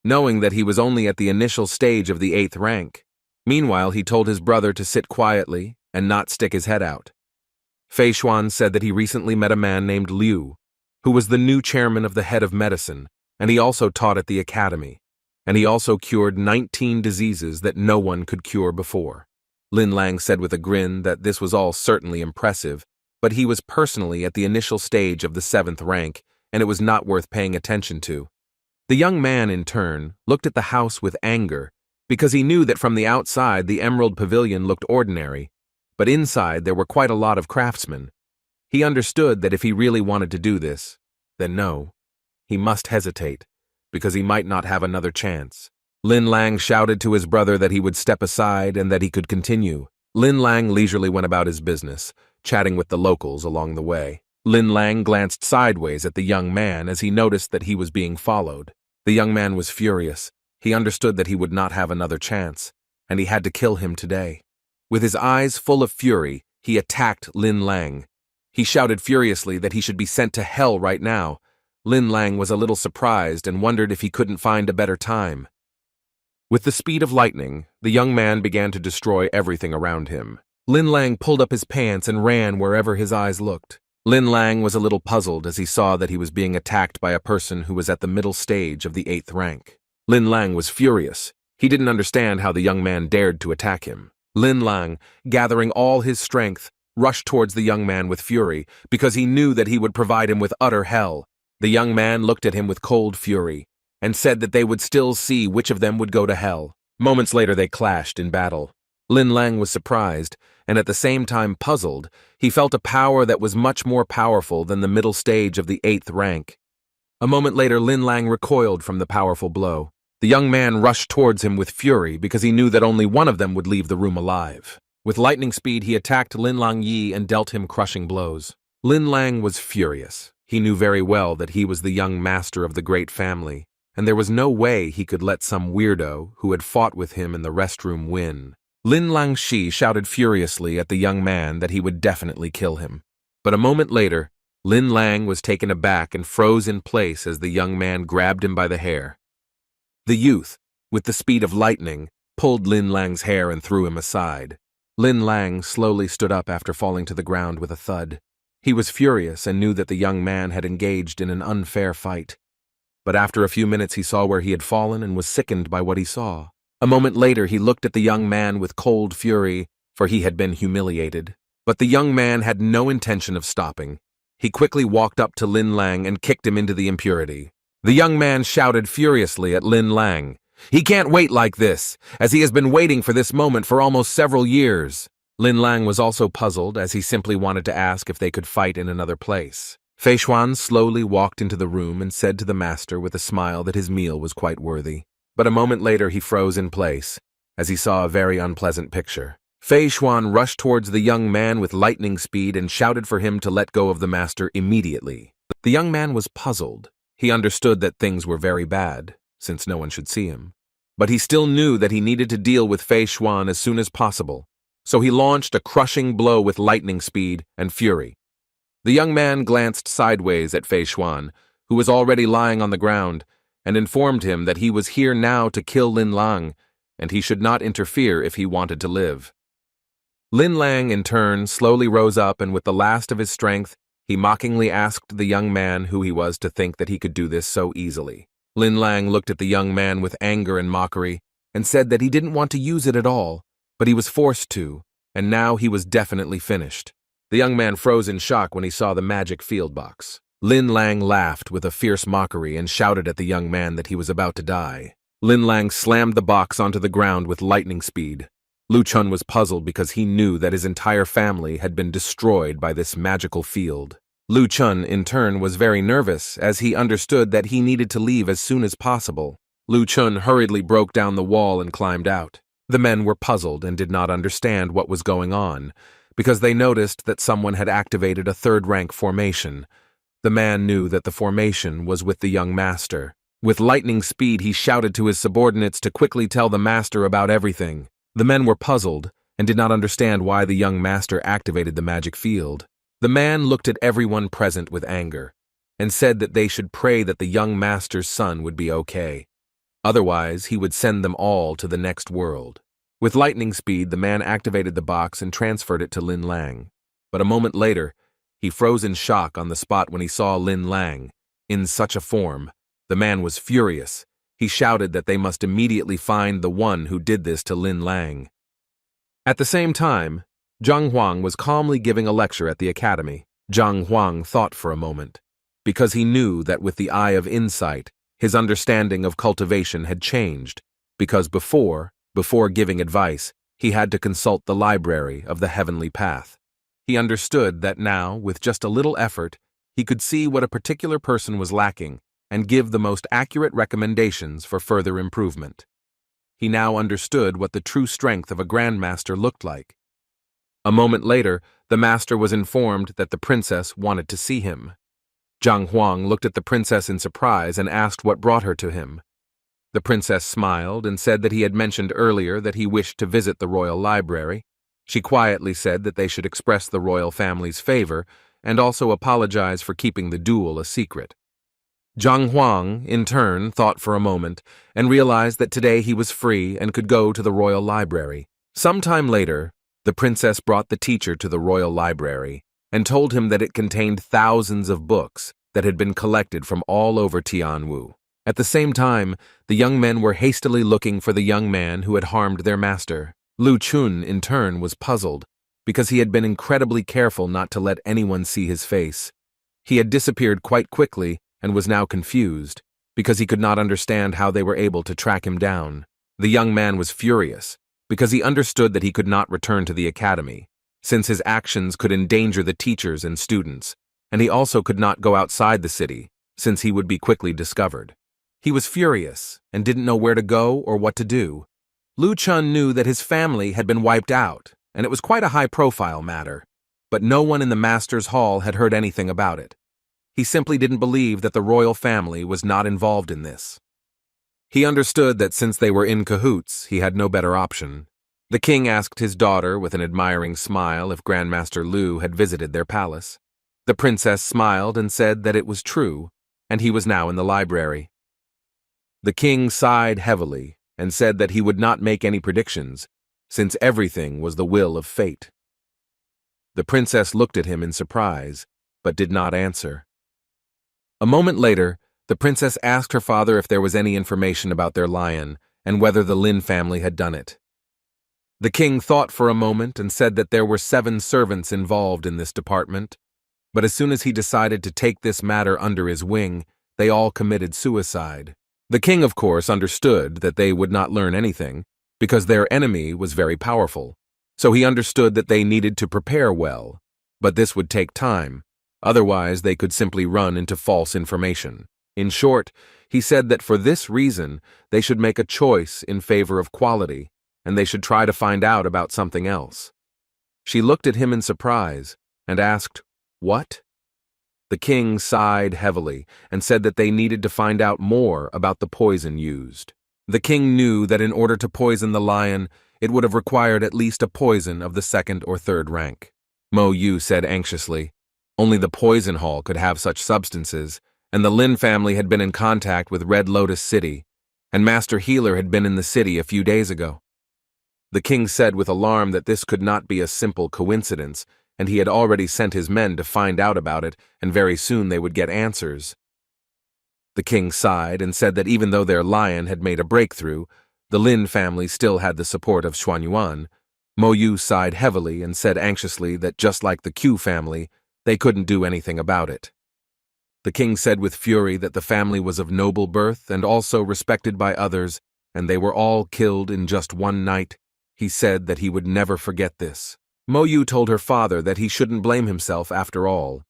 knowing that he was only at the initial stage of the 8th rank. Meanwhile, he told his brother to sit quietly and not stick his head out. Fei Xuan said that he recently met a man named Liu, who was the new chairman of the head of medicine, and he also taught at the academy, and he also cured 19 diseases that no one could cure before. Lin Lang said with a grin that this was all certainly impressive, but he was personally at the initial stage of the 7th rank, and it was not worth paying attention to. The young man, in turn, looked at the house with anger, because he knew that from the outside the Emerald Pavilion looked ordinary, but inside there were quite a lot of craftsmen. He understood that if he really wanted to do this, then no, he must hesitate, because he might not have another chance. Lin Lang shouted to his brother that he would step aside and that he could continue. Lin Lang leisurely went about his business, chatting with the locals along the way. Lin Lang glanced sideways at the young man as he noticed that he was being followed. The young man was furious. He understood that he would not have another chance, and he had to kill him today. With his eyes full of fury, he attacked Lin Lang. He shouted furiously that he should be sent to hell right now. Lin Lang was a little surprised and wondered if he couldn't find a better time. With the speed of lightning, the young man began to destroy everything around him. Lin Lang pulled up his pants and ran wherever his eyes looked. Lin Lang was a little puzzled as he saw that he was being attacked by a person who was at the middle stage of the 8th rank. Lin Lang was furious. He didn't understand how the young man dared to attack him. Lin Lang, gathering all his strength, rushed towards the young man with fury because he knew that he would provide him with utter hell. The young man looked at him with cold fury and said that they would still see which of them would go to hell. Moments later they clashed in battle. Lin Lang was surprised and at the same time puzzled. He felt a power that was much more powerful than the middle stage of the 8th rank. A moment later Lin Lang recoiled from the powerful blow. The young man rushed towards him with fury because he knew that only one of them would leave the room alive. With lightning speed he attacked Lin Lang Yi and dealt him crushing blows. Lin Lang was furious. He knew very well that he was the young master of the great family, and there was no way he could let some weirdo who had fought with him in the restroom win. Lin Lang Shi shouted furiously at the young man that he would definitely kill him. But a moment later, Lin Lang was taken aback and froze in place as the young man grabbed him by the hair. The youth, with the speed of lightning, pulled Lin Lang's hair and threw him aside. Lin Lang slowly stood up after falling to the ground with a thud. He was furious and knew that the young man had engaged in an unfair fight. But after a few minutes he saw where he had fallen and was sickened by what he saw. A moment later he looked at the young man with cold fury, for he had been humiliated. But the young man had no intention of stopping. He quickly walked up to Lin Lang and kicked him into the impurity. The young man shouted furiously at Lin Lang. He can't wait like this, as he has been waiting for this moment for almost several years. Lin Lang was also puzzled, as he simply wanted to ask if they could fight in another place. Fei Xuan slowly walked into the room and said to the master with a smile that his meal was quite worthy. But a moment later he froze in place, as he saw a very unpleasant picture. Fei Xuan rushed towards the young man with lightning speed and shouted for him to let go of the master immediately. The young man was puzzled. He understood that things were very bad, since no one should see him. But he still knew that he needed to deal with Fei Xuan as soon as possible. So he launched a crushing blow with lightning speed and fury. The young man glanced sideways at Fei Xuan, who was already lying on the ground, and informed him that he was here now to kill Lin Lang, and he should not interfere if he wanted to live. Lin Lang, in turn, slowly rose up, and with the last of his strength, he mockingly asked the young man who he was to think that he could do this so easily. Lin Lang looked at the young man with anger and mockery, and said that he didn't want to use it at all, but he was forced to, and now he was definitely finished. The young man froze in shock when he saw the magic field box. Lin Lang laughed with a fierce mockery and shouted at the young man that he was about to die. Lin Lang slammed the box onto the ground with lightning speed. Lu Chun was puzzled because he knew that his entire family had been destroyed by this magical field. Lu Chun, in turn, was very nervous as he understood that he needed to leave as soon as possible. Lu Chun hurriedly broke down the wall and climbed out. The men were puzzled and did not understand what was going on, because they noticed that someone had activated a 3rd rank formation. The man knew that the formation was with the young master. With lightning speed he shouted to his subordinates to quickly tell the master about everything. The men were puzzled and did not understand why the young master activated the magic field. The man looked at everyone present with anger, and said that they should pray that the young master's son would be okay. Otherwise, he would send them all to the next world. With lightning speed, the man activated the box and transferred it to Lin Lang. But a moment later, he froze in shock on the spot when he saw Lin Lang. In such a form, the man was furious. He shouted that they must immediately find the one who did this to Lin Lang. At the same time, Zhang Huang was calmly giving a lecture at the academy. Zhang Huang thought for a moment, because he knew that with the eye of insight, his understanding of cultivation had changed, because before giving advice, he had to consult the library of the heavenly path. He understood that now, with just a little effort, he could see what a particular person was lacking and give the most accurate recommendations for further improvement. He now understood what the true strength of a grandmaster looked like. A moment later, the master was informed that the princess wanted to see him. Zhang Huang looked at the princess in surprise and asked what brought her to him. The princess smiled and said that he had mentioned earlier that he wished to visit the royal library. She quietly said that they should express the royal family's favor and also apologize for keeping the duel a secret. Zhang Huang, in turn, thought for a moment and realized that today he was free and could go to the royal library. Sometime later, the princess brought the teacher to the royal library and told him that it contained thousands of books that had been collected from all over Tianwu. At the same time, the young men were hastily looking for the young man who had harmed their master. Lu Chun, in turn, was puzzled because he had been incredibly careful not to let anyone see his face. He had disappeared quite quickly and was now confused because he could not understand how they were able to track him down. The young man was furious because he understood that he could not return to the academy, since his actions could endanger the teachers and students, and he also could not go outside the city, since he would be quickly discovered. He was furious and didn't know where to go or what to do. Lu Chun knew that his family had been wiped out, and it was quite a high-profile matter, but no one in the master's hall had heard anything about it. He simply didn't believe that the royal family was not involved in this. He understood that since they were in cahoots, he had no better option. The king asked his daughter with an admiring smile if Grandmaster Lu had visited their palace. The princess smiled and said that it was true, and he was now in the library. The king sighed heavily and said that he would not make any predictions, since everything was the will of fate. The princess looked at him in surprise, but did not answer. A moment later, the princess asked her father if there was any information about their lion and whether the Lin family had done it. The king thought for a moment and said that there were 7 servants involved in this department, but as soon as he decided to take this matter under his wing, they all committed suicide. The king, of course, understood that they would not learn anything, because their enemy was very powerful, so he understood that they needed to prepare well, but this would take time. Otherwise, they could simply run into false information. In short, he said that for this reason, they should make a choice in favor of quality, and they should try to find out about something else. She looked at him in surprise and asked, "What?" The king sighed heavily and said that they needed to find out more about the poison used. The king knew that in order to poison the lion, it would have required at least a poison of the 2nd or 3rd rank. Mo Yu said anxiously, only the poison hall could have such substances, and the Lin family had been in contact with Red Lotus City, and Master Healer had been in the city a few days ago. The king said with alarm that this could not be a simple coincidence, and he had already sent his men to find out about it, and very soon they would get answers. The king sighed and said that even though their lion had made a breakthrough, the Lin family still had the support of Xuanyuan. Mo Yu sighed heavily and said anxiously that just like the Q family, they couldn't do anything about it. The king said with fury that the family was of noble birth and also respected by others, and they were all killed in just one night. He said that he would never forget this. Mo Yu told her father that he shouldn't blame himself after all.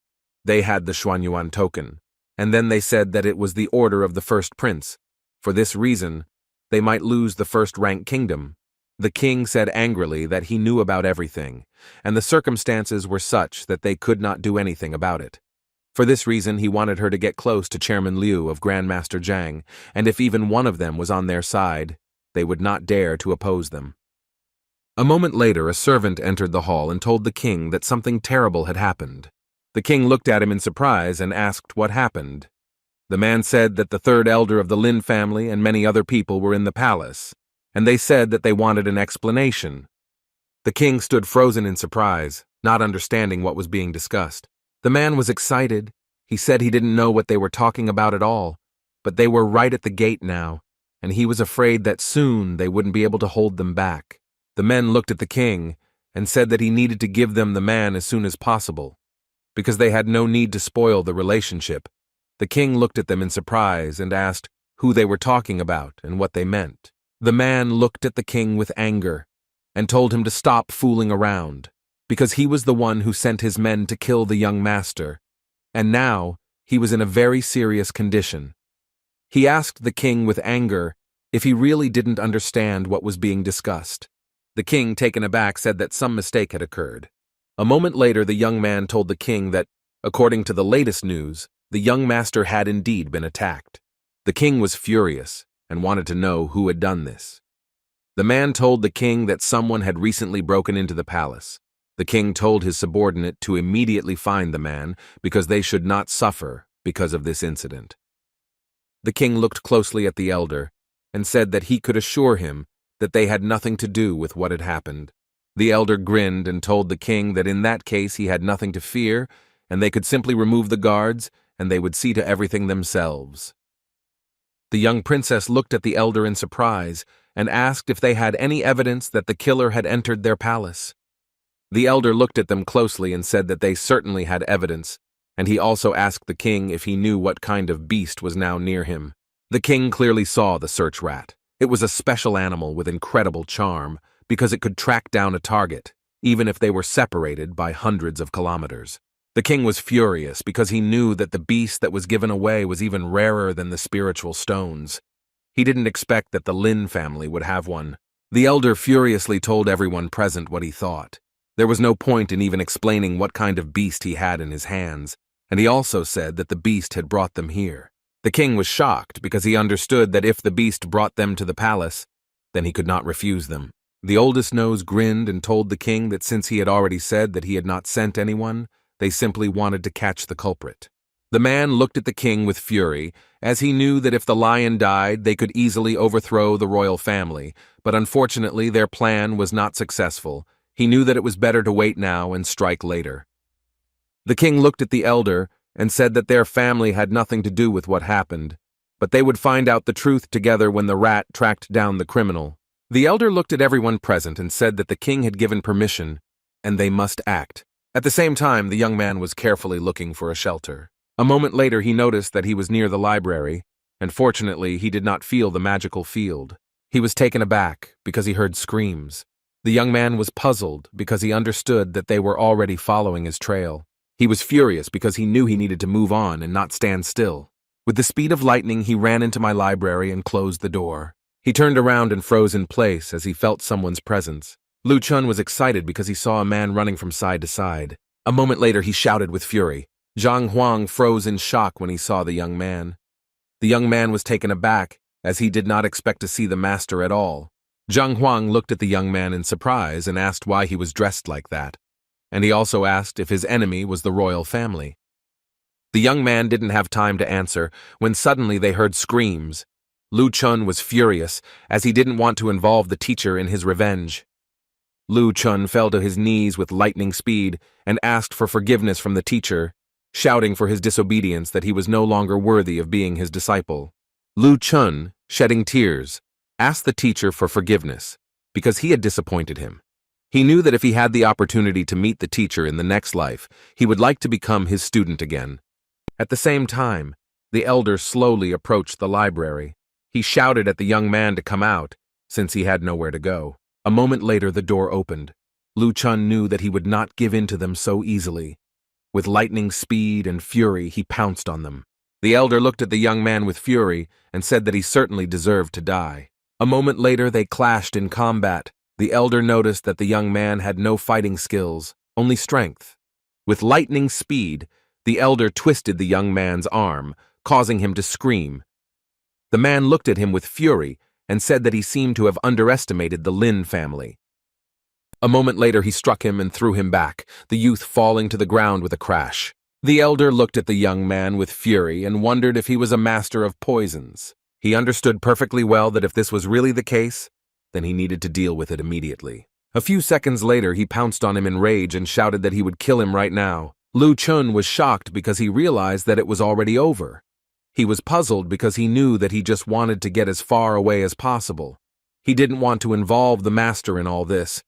They had the Xuanyuan token, and then they said that it was the order of the first prince. For this reason, they might lose the 1st rank kingdom. The king said angrily that he knew about everything, and the circumstances were such that they could not do anything about it. For this reason, he wanted her to get close to Chairman Liu of Grandmaster Zhang, and if even one of them was on their side, they would not dare to oppose them. A moment later, a servant entered the hall and told the king that something terrible had happened. The king looked at him in surprise and asked what happened. The man said that the 3rd elder of the Lin family and many other people were in the palace, and they said that they wanted an explanation. The king stood frozen in surprise, not understanding what was being discussed. The man was excited. He said he didn't know what they were talking about at all, but they were right at the gate now, and he was afraid that soon they wouldn't be able to hold them back. The men looked at the king and said that he needed to give them the man as soon as possible, because they had no need to spoil the relationship. The king looked at them in surprise and asked who they were talking about and what they meant. The man looked at the king with anger and told him to stop fooling around, because he was the one who sent his men to kill the young master, and now he was in a very serious condition. He asked the king with anger if he really didn't understand what was being discussed. The king, taken aback, said that some mistake had occurred. A moment later, the young man told the king that, according to the latest news, the young master had indeed been attacked. The king was furious and wanted to know who had done this. The man told the king that someone had recently broken into the palace. The king told his subordinate to immediately find the man because they should not suffer because of this incident. The king looked closely at the elder and said that he could assure him that they had nothing to do with what had happened. The elder grinned and told the king that in that case he had nothing to fear and they could simply remove the guards and they would see to everything themselves. The young princess looked at the elder in surprise and asked if they had any evidence that the killer had entered their palace. The elder looked at them closely and said that they certainly had evidence, and he also asked the king if he knew what kind of beast was now near him. The king clearly saw the search rat. It was a special animal with incredible charm because it could track down a target, even if they were separated by hundreds of kilometers. The king was furious because he knew that the beast that was given away was even rarer than the spiritual stones. He didn't expect that the Lin family would have one. The elder furiously told everyone present what he thought. There was no point in even explaining what kind of beast he had in his hands, and he also said that the beast had brought them here. The king was shocked because he understood that if the beast brought them to the palace, then he could not refuse them. The oldest nose grinned and told the king that since he had already said that he had not sent anyone, they simply wanted to catch the culprit. The man looked at the king with fury, as he knew that if the lion died, they could easily overthrow the royal family, but unfortunately their plan was not successful. He knew that it was better to wait now and strike later. The king looked at the elder and said that their family had nothing to do with what happened, but they would find out the truth together when the rat tracked down the criminal. The elder looked at everyone present and said that the king had given permission, and they must act. At the same time, the young man was carefully looking for a shelter. A moment later, he noticed that he was near the library, and fortunately, he did not feel the magical field. He was taken aback because he heard screams. The young man was puzzled because he understood that they were already following his trail. He was furious because he knew he needed to move on and not stand still. With the speed of lightning, he ran into my library and closed the door. He turned around and froze in place as he felt someone's presence. Lu Chun was excited because he saw a man running from side to side. A moment later, he shouted with fury. Zhang Huang froze in shock when he saw the young man. The young man was taken aback, as he did not expect to see the master at all. Zhang Huang looked at the young man in surprise and asked why he was dressed like that. And he also asked if his enemy was the royal family. The young man didn't have time to answer when suddenly they heard screams. Lu Chun was furious, as he didn't want to involve the teacher in his revenge. Lu Chun fell to his knees with lightning speed and asked for forgiveness from the teacher, shouting for his disobedience that he was no longer worthy of being his disciple. Lu Chun, shedding tears, asked the teacher for forgiveness because he had disappointed him. He knew that if he had the opportunity to meet the teacher in the next life, he would like to become his student again. At the same time, the elder slowly approached the library. He shouted at the young man to come out, since he had nowhere to go. A moment later, the door opened. Lu Chun knew that he would not give in to them so easily. With lightning speed and fury, he pounced on them. The elder looked at the young man with fury and said that he certainly deserved to die. A moment later, they clashed in combat. The elder noticed that the young man had no fighting skills, only strength. With lightning speed, the elder twisted the young man's arm, causing him to scream. The man looked at him with fury and said that he seemed to have underestimated the Lin family. A moment later, he struck him and threw him back, the youth falling to the ground with a crash. The elder looked at the young man with fury and wondered if he was a master of poisons. He understood perfectly well that if this was really the case, then he needed to deal with it immediately. A few seconds later, he pounced on him in rage and shouted that he would kill him right now. Lu Chun was shocked because he realized that it was already over. He was puzzled because he knew that he just wanted to get as far away as possible. He didn't want to involve the master in all this,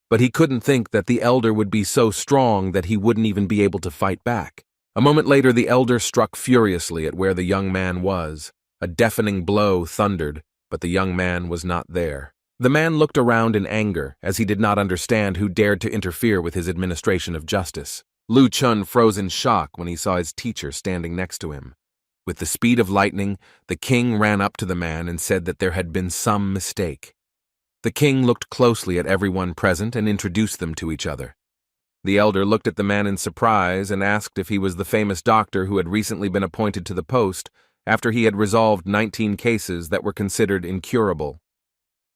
but he couldn't think that the elder would be so strong that he wouldn't even be able to fight back. A moment later, the elder struck furiously at where the young man was. A deafening blow thundered, but the young man was not there. The man looked around in anger, as he did not understand who dared to interfere with his administration of justice. Lu Chun froze in shock when he saw his teacher standing next to him. With the speed of lightning, the king ran up to the man and said that there had been some mistake. The king looked closely at everyone present and introduced them to each other. The elder looked at the man in surprise and asked if he was the famous doctor who had recently been appointed to the post after he had resolved 19 cases that were considered incurable.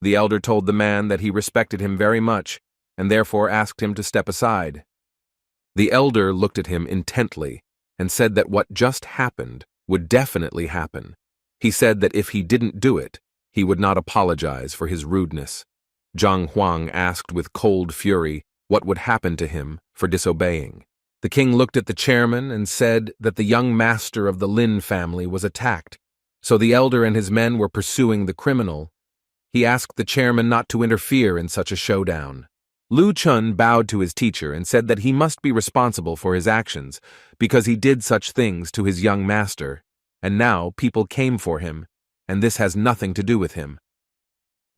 The elder told the man that he respected him very much and therefore asked him to step aside. The elder looked at him intently and said that what just happened would definitely happen. He said that if he didn't do it, he would not apologize for his rudeness. Zhang Huang asked with cold fury what would happen to him for disobeying. The king looked at the chairman and said that the young master of the Lin family was attacked, so the elder and his men were pursuing the criminal. He asked the chairman not to interfere in such a showdown. Lu Chun bowed to his teacher and said that he must be responsible for his actions because he did such things to his young master, and now people came for him, and this has nothing to do with him.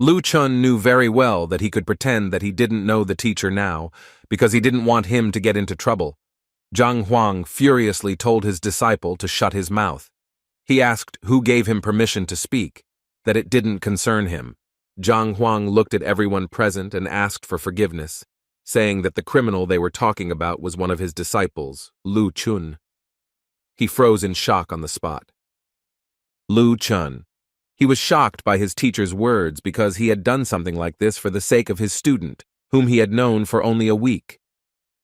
Lu Chun knew very well that he could pretend that he didn't know the teacher now because he didn't want him to get into trouble. Zhang Huang furiously told his disciple to shut his mouth. He asked who gave him permission to speak, that it didn't concern him. Zhang Huang looked at everyone present and asked for forgiveness, saying that the criminal they were talking about was one of his disciples, Lu Chun. He froze in shock on the spot. Lu Chun. He was shocked by his teacher's words because he had done something like this for the sake of his student, whom he had known for only a week.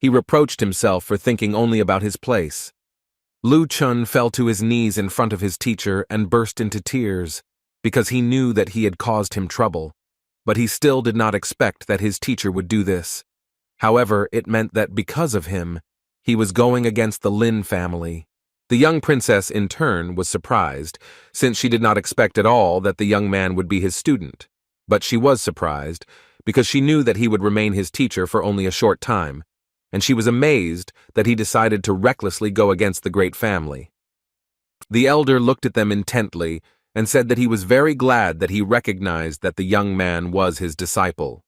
He reproached himself for thinking only about his place. Lu Chun fell to his knees in front of his teacher and burst into tears, because he knew that he had caused him trouble, but he still did not expect that his teacher would do this. However, it meant that because of him, he was going against the Lin family. The young princess, in turn, was surprised, since she did not expect at all that the young man would be his student. But she was surprised, because she knew that he would remain his teacher for only a short time, and she was amazed that he decided to recklessly go against the great family. The elder looked at them intently and said that he was very glad that he recognized that the young man was his disciple.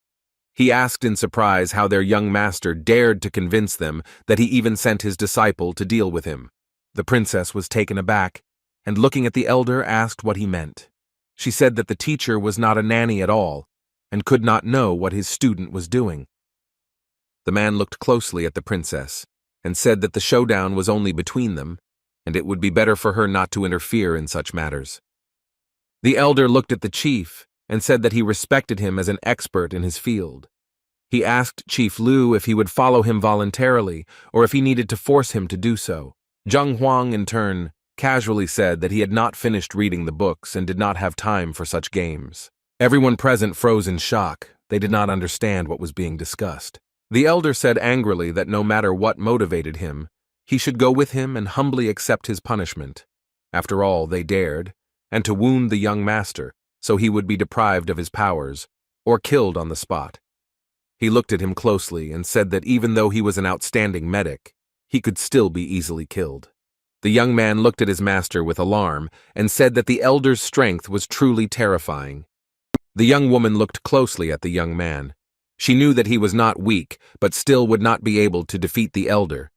He asked in surprise how their young master dared to convince them that he even sent his disciple to deal with him. The princess was taken aback, and looking at the elder asked what he meant. She said that the teacher was not a nanny at all, and could not know what his student was doing. The man looked closely at the princess, and said that the showdown was only between them, and it would be better for her not to interfere in such matters. The elder looked at the chief, and said that he respected him as an expert in his field. He asked Chief Lu if he would follow him voluntarily, or if he needed to force him to do so. Zhang Huang, in turn, casually said that he had not finished reading the books and did not have time for such games. Everyone present froze in shock. They did not understand what was being discussed. The elder said angrily that no matter what motivated him, he should go with him and humbly accept his punishment. After all, they dared, and to wound the young master, so he would be deprived of his powers, or killed on the spot. He looked at him closely and said that even though he was an outstanding medic, he could still be easily killed. The young man looked at his master with alarm and said that the elder's strength was truly terrifying. The young woman looked closely at the young man. She knew that he was not weak, but still would not be able to defeat the elder.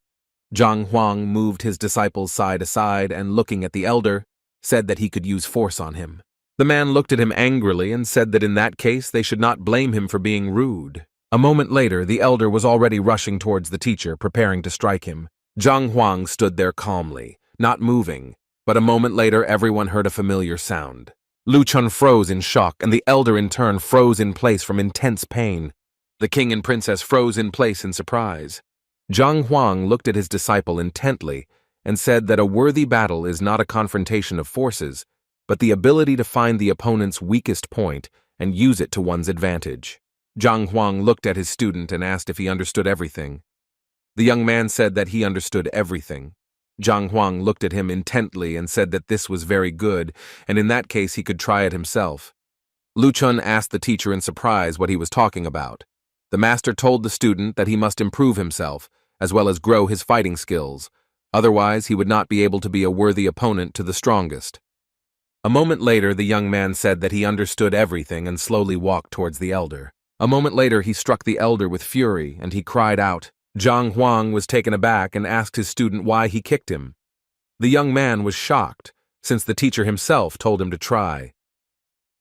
Zhang Huang moved his disciples side to side and, looking at the elder, said that he could use force on him. The man looked at him angrily and said that in that case they should not blame him for being rude. A moment later, the elder was already rushing towards the teacher, preparing to strike him. Zhang Huang stood there calmly, not moving, but a moment later everyone heard a familiar sound. Lu Chun froze in shock, and the elder in turn froze in place from intense pain. The king and princess froze in place in surprise. Zhang Huang looked at his disciple intently and said that a worthy battle is not a confrontation of forces, but the ability to find the opponent's weakest point and use it to one's advantage. Zhang Huang looked at his student and asked if he understood everything. The young man said that he understood everything. Zhang Huang looked at him intently and said that this was very good, and in that case he could try it himself. Lu Chun asked the teacher in surprise what he was talking about. The master told the student that he must improve himself, as well as grow his fighting skills. Otherwise, he would not be able to be a worthy opponent to the strongest. A moment later, the young man said that he understood everything and slowly walked towards the elder. A moment later, he struck the elder with fury, and he cried out. Zhang Huang was taken aback and asked his student why he kicked him. The young man was shocked, since the teacher himself told him to try.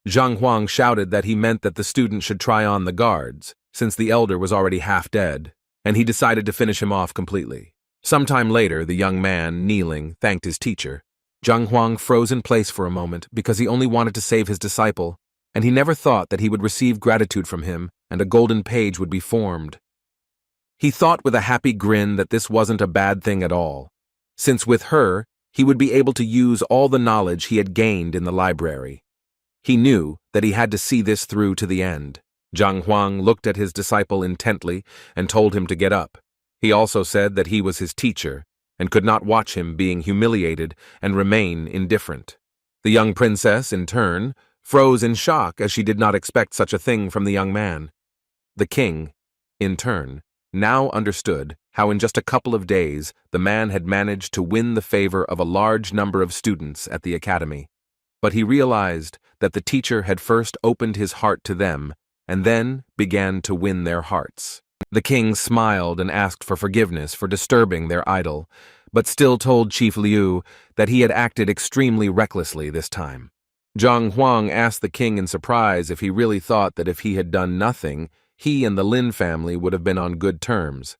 Zhang Huang shouted that he meant that the student should try on the guards, since the elder was already half dead, and he decided to finish him off completely. Sometime later, the young man, kneeling, thanked his teacher. Zhang Huang froze in place for a moment because he only wanted to save his disciple, and he never thought that he would receive gratitude from him and a golden page would be formed. He thought with a happy grin that this wasn't a bad thing at all, since with her, he would be able to use all the knowledge he had gained in the library. He knew that he had to see this through to the end. Zhang Huang looked at his disciple intently and told him to get up. He also said that he was his teacher and could not watch him being humiliated and remain indifferent. The young princess, in turn, froze in shock as she did not expect such a thing from the young man. The king, in turn, now understood how in just a couple of days the man had managed to win the favor of a large number of students at the academy. But he realized that the teacher had first opened his heart to them and then began to win their hearts. The king smiled and asked for forgiveness for disturbing their idol, but still told Chief Liu that he had acted extremely recklessly this time. Zhang Huang asked the king in surprise if he really thought that if he had done nothing, he and the Lin family would have been on good terms.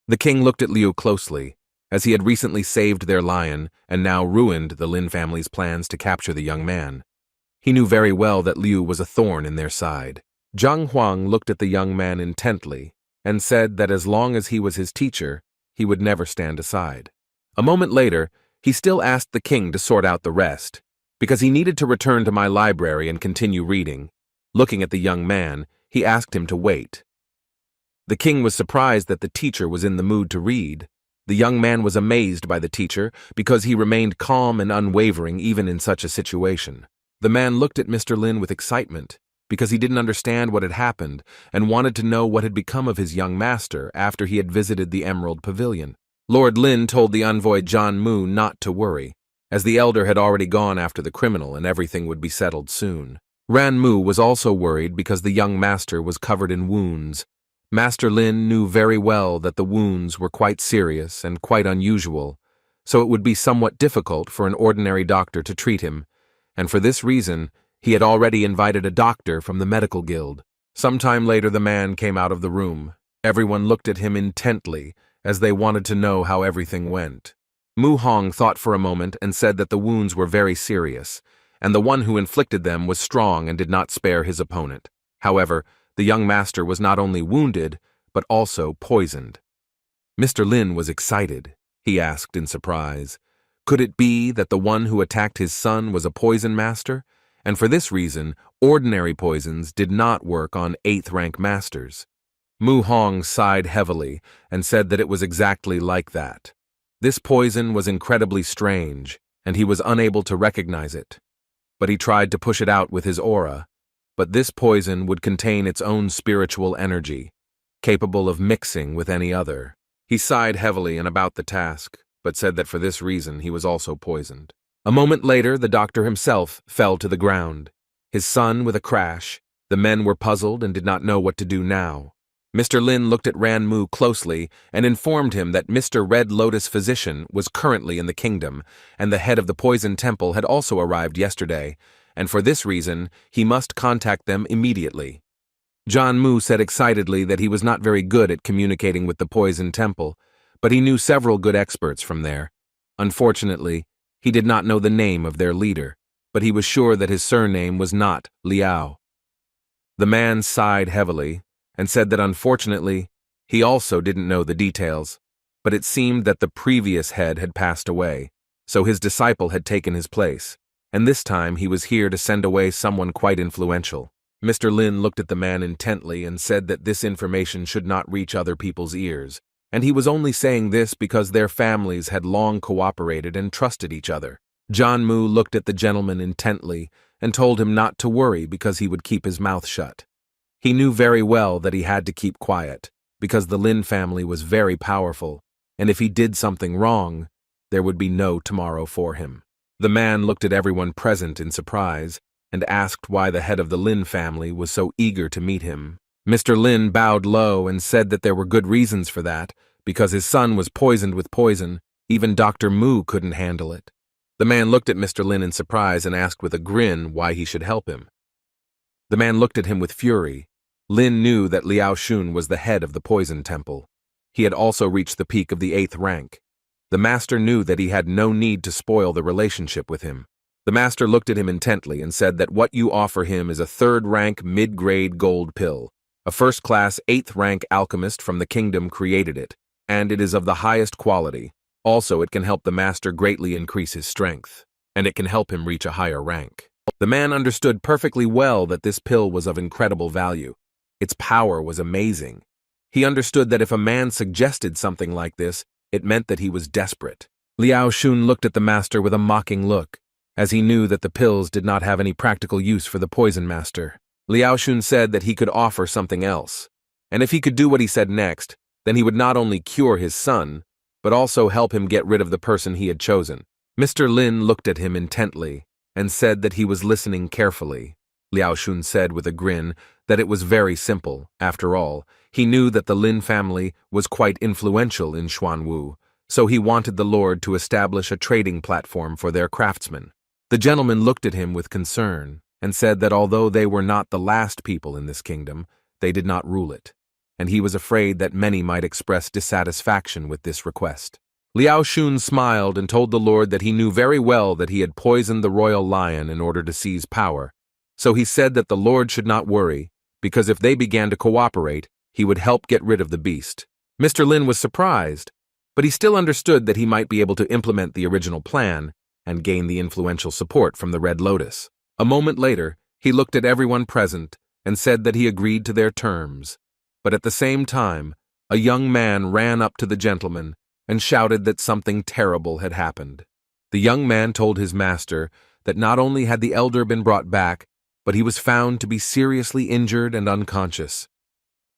The king looked at Liu closely, as he had recently saved their lion and now ruined the Lin family's plans to capture the young man. He knew very well that Liu was a thorn in their side. Zhang Huang looked at the young man intently and said that as long as he was his teacher, he would never stand aside. A moment later, he still asked the king to sort out the rest, because he needed to return to my library and continue reading. Looking at the young man, he asked him to wait. The king was surprised that the teacher was in the mood to read. The young man was amazed by the teacher because he remained calm and unwavering even in such a situation. The man looked at Mr. Lin with excitement because he didn't understand what had happened and wanted to know what had become of his young master after he had visited the Emerald Pavilion. Lord Lin told the envoy John Mu not to worry, as the elder had already gone after the criminal and everything would be settled soon. Ran Mu was also worried because the young master was covered in wounds. Master Lin knew very well that the wounds were quite serious and quite unusual, so it would be somewhat difficult for an ordinary doctor to treat him, and for this reason, he had already invited a doctor from the medical guild. Sometime later the man came out of the room. Everyone looked at him intently, as they wanted to know how everything went. Mu Hong thought for a moment and said that the wounds were very serious, and the one who inflicted them was strong and did not spare his opponent. However, the young master was not only wounded, but also poisoned. Mr. Lin was excited. He asked in surprise, could it be that the one who attacked his son was a poison master? And for this reason, ordinary poisons did not work on 8th rank masters. Mu Hong sighed heavily and said that it was exactly like that. This poison was incredibly strange, and he was unable to recognize it. But he tried to push it out with his aura. But this poison would contain its own spiritual energy, capable of mixing with any other. He sighed heavily and about the task, but said that for this reason he was also poisoned. A moment later, the doctor himself fell to the ground. His son with a crash. The men were puzzled and did not know what to do now. Mr. Lin looked at Ran Mu closely and informed him that Mr. Red Lotus Physician was currently in the kingdom, and the head of the Poison Temple had also arrived yesterday, and for this reason, he must contact them immediately. John Mu said excitedly that he was not very good at communicating with the Poison Temple, but he knew several good experts from there. Unfortunately, he did not know the name of their leader, but he was sure that his surname was not Liao. The man sighed heavily and said that unfortunately, he also didn't know the details, but it seemed that the previous head had passed away, so his disciple had taken his place, and this time he was here to send away someone quite influential. Mr. Lin looked at the man intently and said that this information should not reach other people's ears, and he was only saying this because their families had long cooperated and trusted each other. John Mu looked at the gentleman intently and told him not to worry because he would keep his mouth shut. He knew very well that he had to keep quiet because the Lin family was very powerful, and if he did something wrong, there would be no tomorrow for him. The man looked at everyone present in surprise and asked why the head of the Lin family was so eager to meet him. Mr. Lin bowed low and said that there were good reasons for that, because his son was poisoned with poison. Even Dr. Mu couldn't handle it. The man looked at Mr. Lin in surprise and asked with a grin why he should help him. The man looked at him with fury. Lin knew that Liao Shun was the head of the poison temple. He had also reached the peak of the 8th rank. The master knew that he had no need to spoil the relationship with him. The master looked at him intently and said that what you offer him is a 3rd rank mid-grade gold pill. A first-class 8th rank alchemist from the kingdom created it, and it is of the highest quality. Also, it can help the master greatly increase his strength, and it can help him reach a higher rank. The man understood perfectly well that this pill was of incredible value. Its power was amazing. He understood that if a man suggested something like this, it meant that he was desperate. Liao Shun looked at the master with a mocking look, as he knew that the pills did not have any practical use for the poison master. Liao Shun said that he could offer something else, and if he could do what he said next, then he would not only cure his son, but also help him get rid of the person he had chosen. Mr. Lin looked at him intently and said that he was listening carefully. Liao Shun said with a grin that it was very simple. After all, he knew that the Lin family was quite influential in Xuanwu, so he wanted the Lord to establish a trading platform for their craftsmen. The gentleman looked at him with concern and said that although they were not the last people in this kingdom, they did not rule it, and he was afraid that many might express dissatisfaction with this request. Liao Shun smiled and told the Lord that he knew very well that he had poisoned the royal lion in order to seize power, so he said that the Lord should not worry, because if they began to cooperate, he would help get rid of the beast. Mr. Lin was surprised, but he still understood that he might be able to implement the original plan and gain the influential support from the Red Lotus. A moment later, he looked at everyone present and said that he agreed to their terms. But at the same time, a young man ran up to the gentleman and shouted that something terrible had happened. The young man told his master that not only had the elder been brought back, but he was found to be seriously injured and unconscious.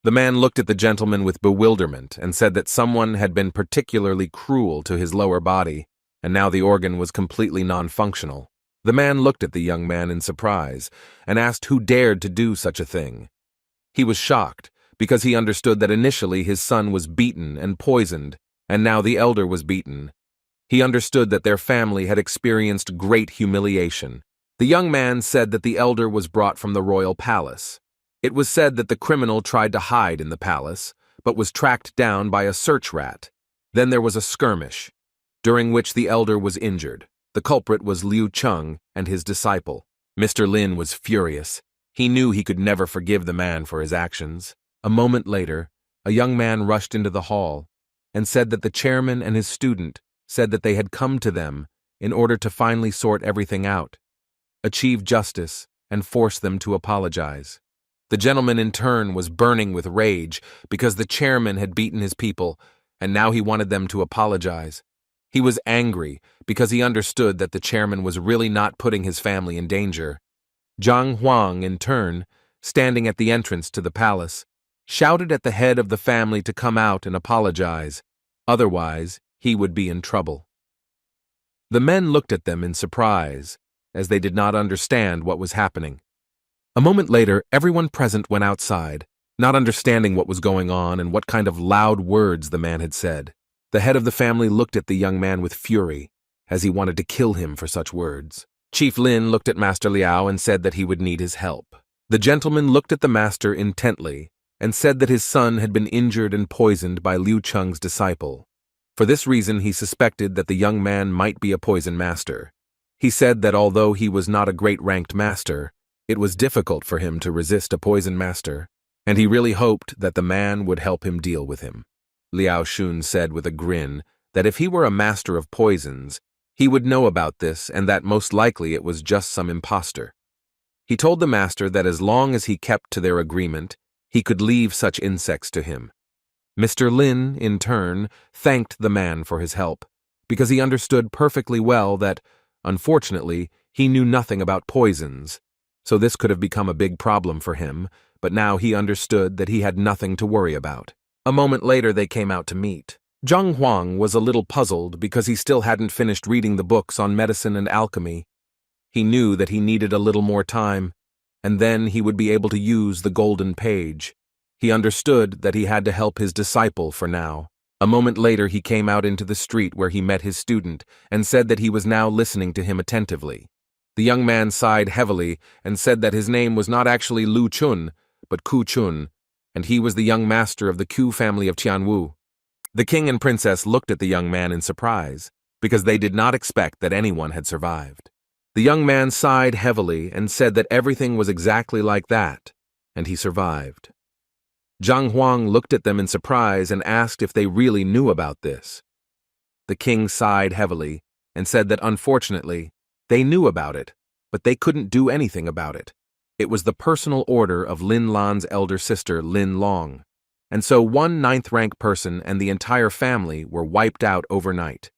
The man looked at the gentleman with bewilderment and said that someone had been particularly cruel to his lower body, and now the organ was completely non-functional. The man looked at the young man in surprise and asked who dared to do such a thing. He was shocked because he understood that initially his son was beaten and poisoned, and now the elder was beaten. He understood that their family had experienced great humiliation. The young man said that the elder was brought from the royal palace. It was said that the criminal tried to hide in the palace, but was tracked down by a search rat. Then there was a skirmish, during which the elder was injured. The culprit was Liu Cheng and his disciple. Mr. Lin was furious. He knew he could never forgive the man for his actions. A moment later, a young man rushed into the hall and said that the chairman and his student said that they had come to them in order to finally sort everything out, achieve justice, and force them to apologize. The gentleman in turn was burning with rage because the chairman had beaten his people, and now he wanted them to apologize. He was angry because he understood that the chairman was really not putting his family in danger. Zhang Huang, in turn, standing at the entrance to the palace, shouted at the head of the family to come out and apologize. Otherwise, he would be in trouble. The men looked at them in surprise, as they did not understand what was happening. A moment later, everyone present went outside, not understanding what was going on and what kind of loud words the man had said. The head of the family looked at the young man with fury, as he wanted to kill him for such words. Chief Lin looked at Master Liao and said that he would need his help. The gentleman looked at the master intently and said that his son had been injured and poisoned by Liu Cheng's disciple. For this reason, he suspected that the young man might be a poison master. He said that although he was not a great-ranked master, it was difficult for him to resist a poison master, and he really hoped that the man would help him deal with him. Liao Shun said with a grin that if he were a master of poisons, he would know about this and that most likely it was just some impostor. He told the master that as long as he kept to their agreement, he could leave such insects to him. Mr. Lin, in turn, thanked the man for his help, because he understood perfectly well that, unfortunately, he knew nothing about poisons, so this could have become a big problem for him, but now he understood that he had nothing to worry about. A moment later they came out to meet. Zhang Huang was a little puzzled because he still hadn't finished reading the books on medicine and alchemy. He knew that he needed a little more time, and then he would be able to use the golden page. He understood that he had to help his disciple for now. A moment later he came out into the street where he met his student and said that he was now listening to him attentively. The young man sighed heavily and said that his name was not actually Lu Chun, but Ku Chun, and he was the young master of the Q family of Tianwu. The king and princess looked at the young man in surprise, because they did not expect that anyone had survived. The young man sighed heavily and said that everything was exactly like that, and he survived. Zhang Huang looked at them in surprise and asked if they really knew about this. The king sighed heavily and said that unfortunately, they knew about it, but they couldn't do anything about it. It was the personal order of Lin Lan's elder sister, Lin Long, and so one 9th rank person and the entire family were wiped out overnight.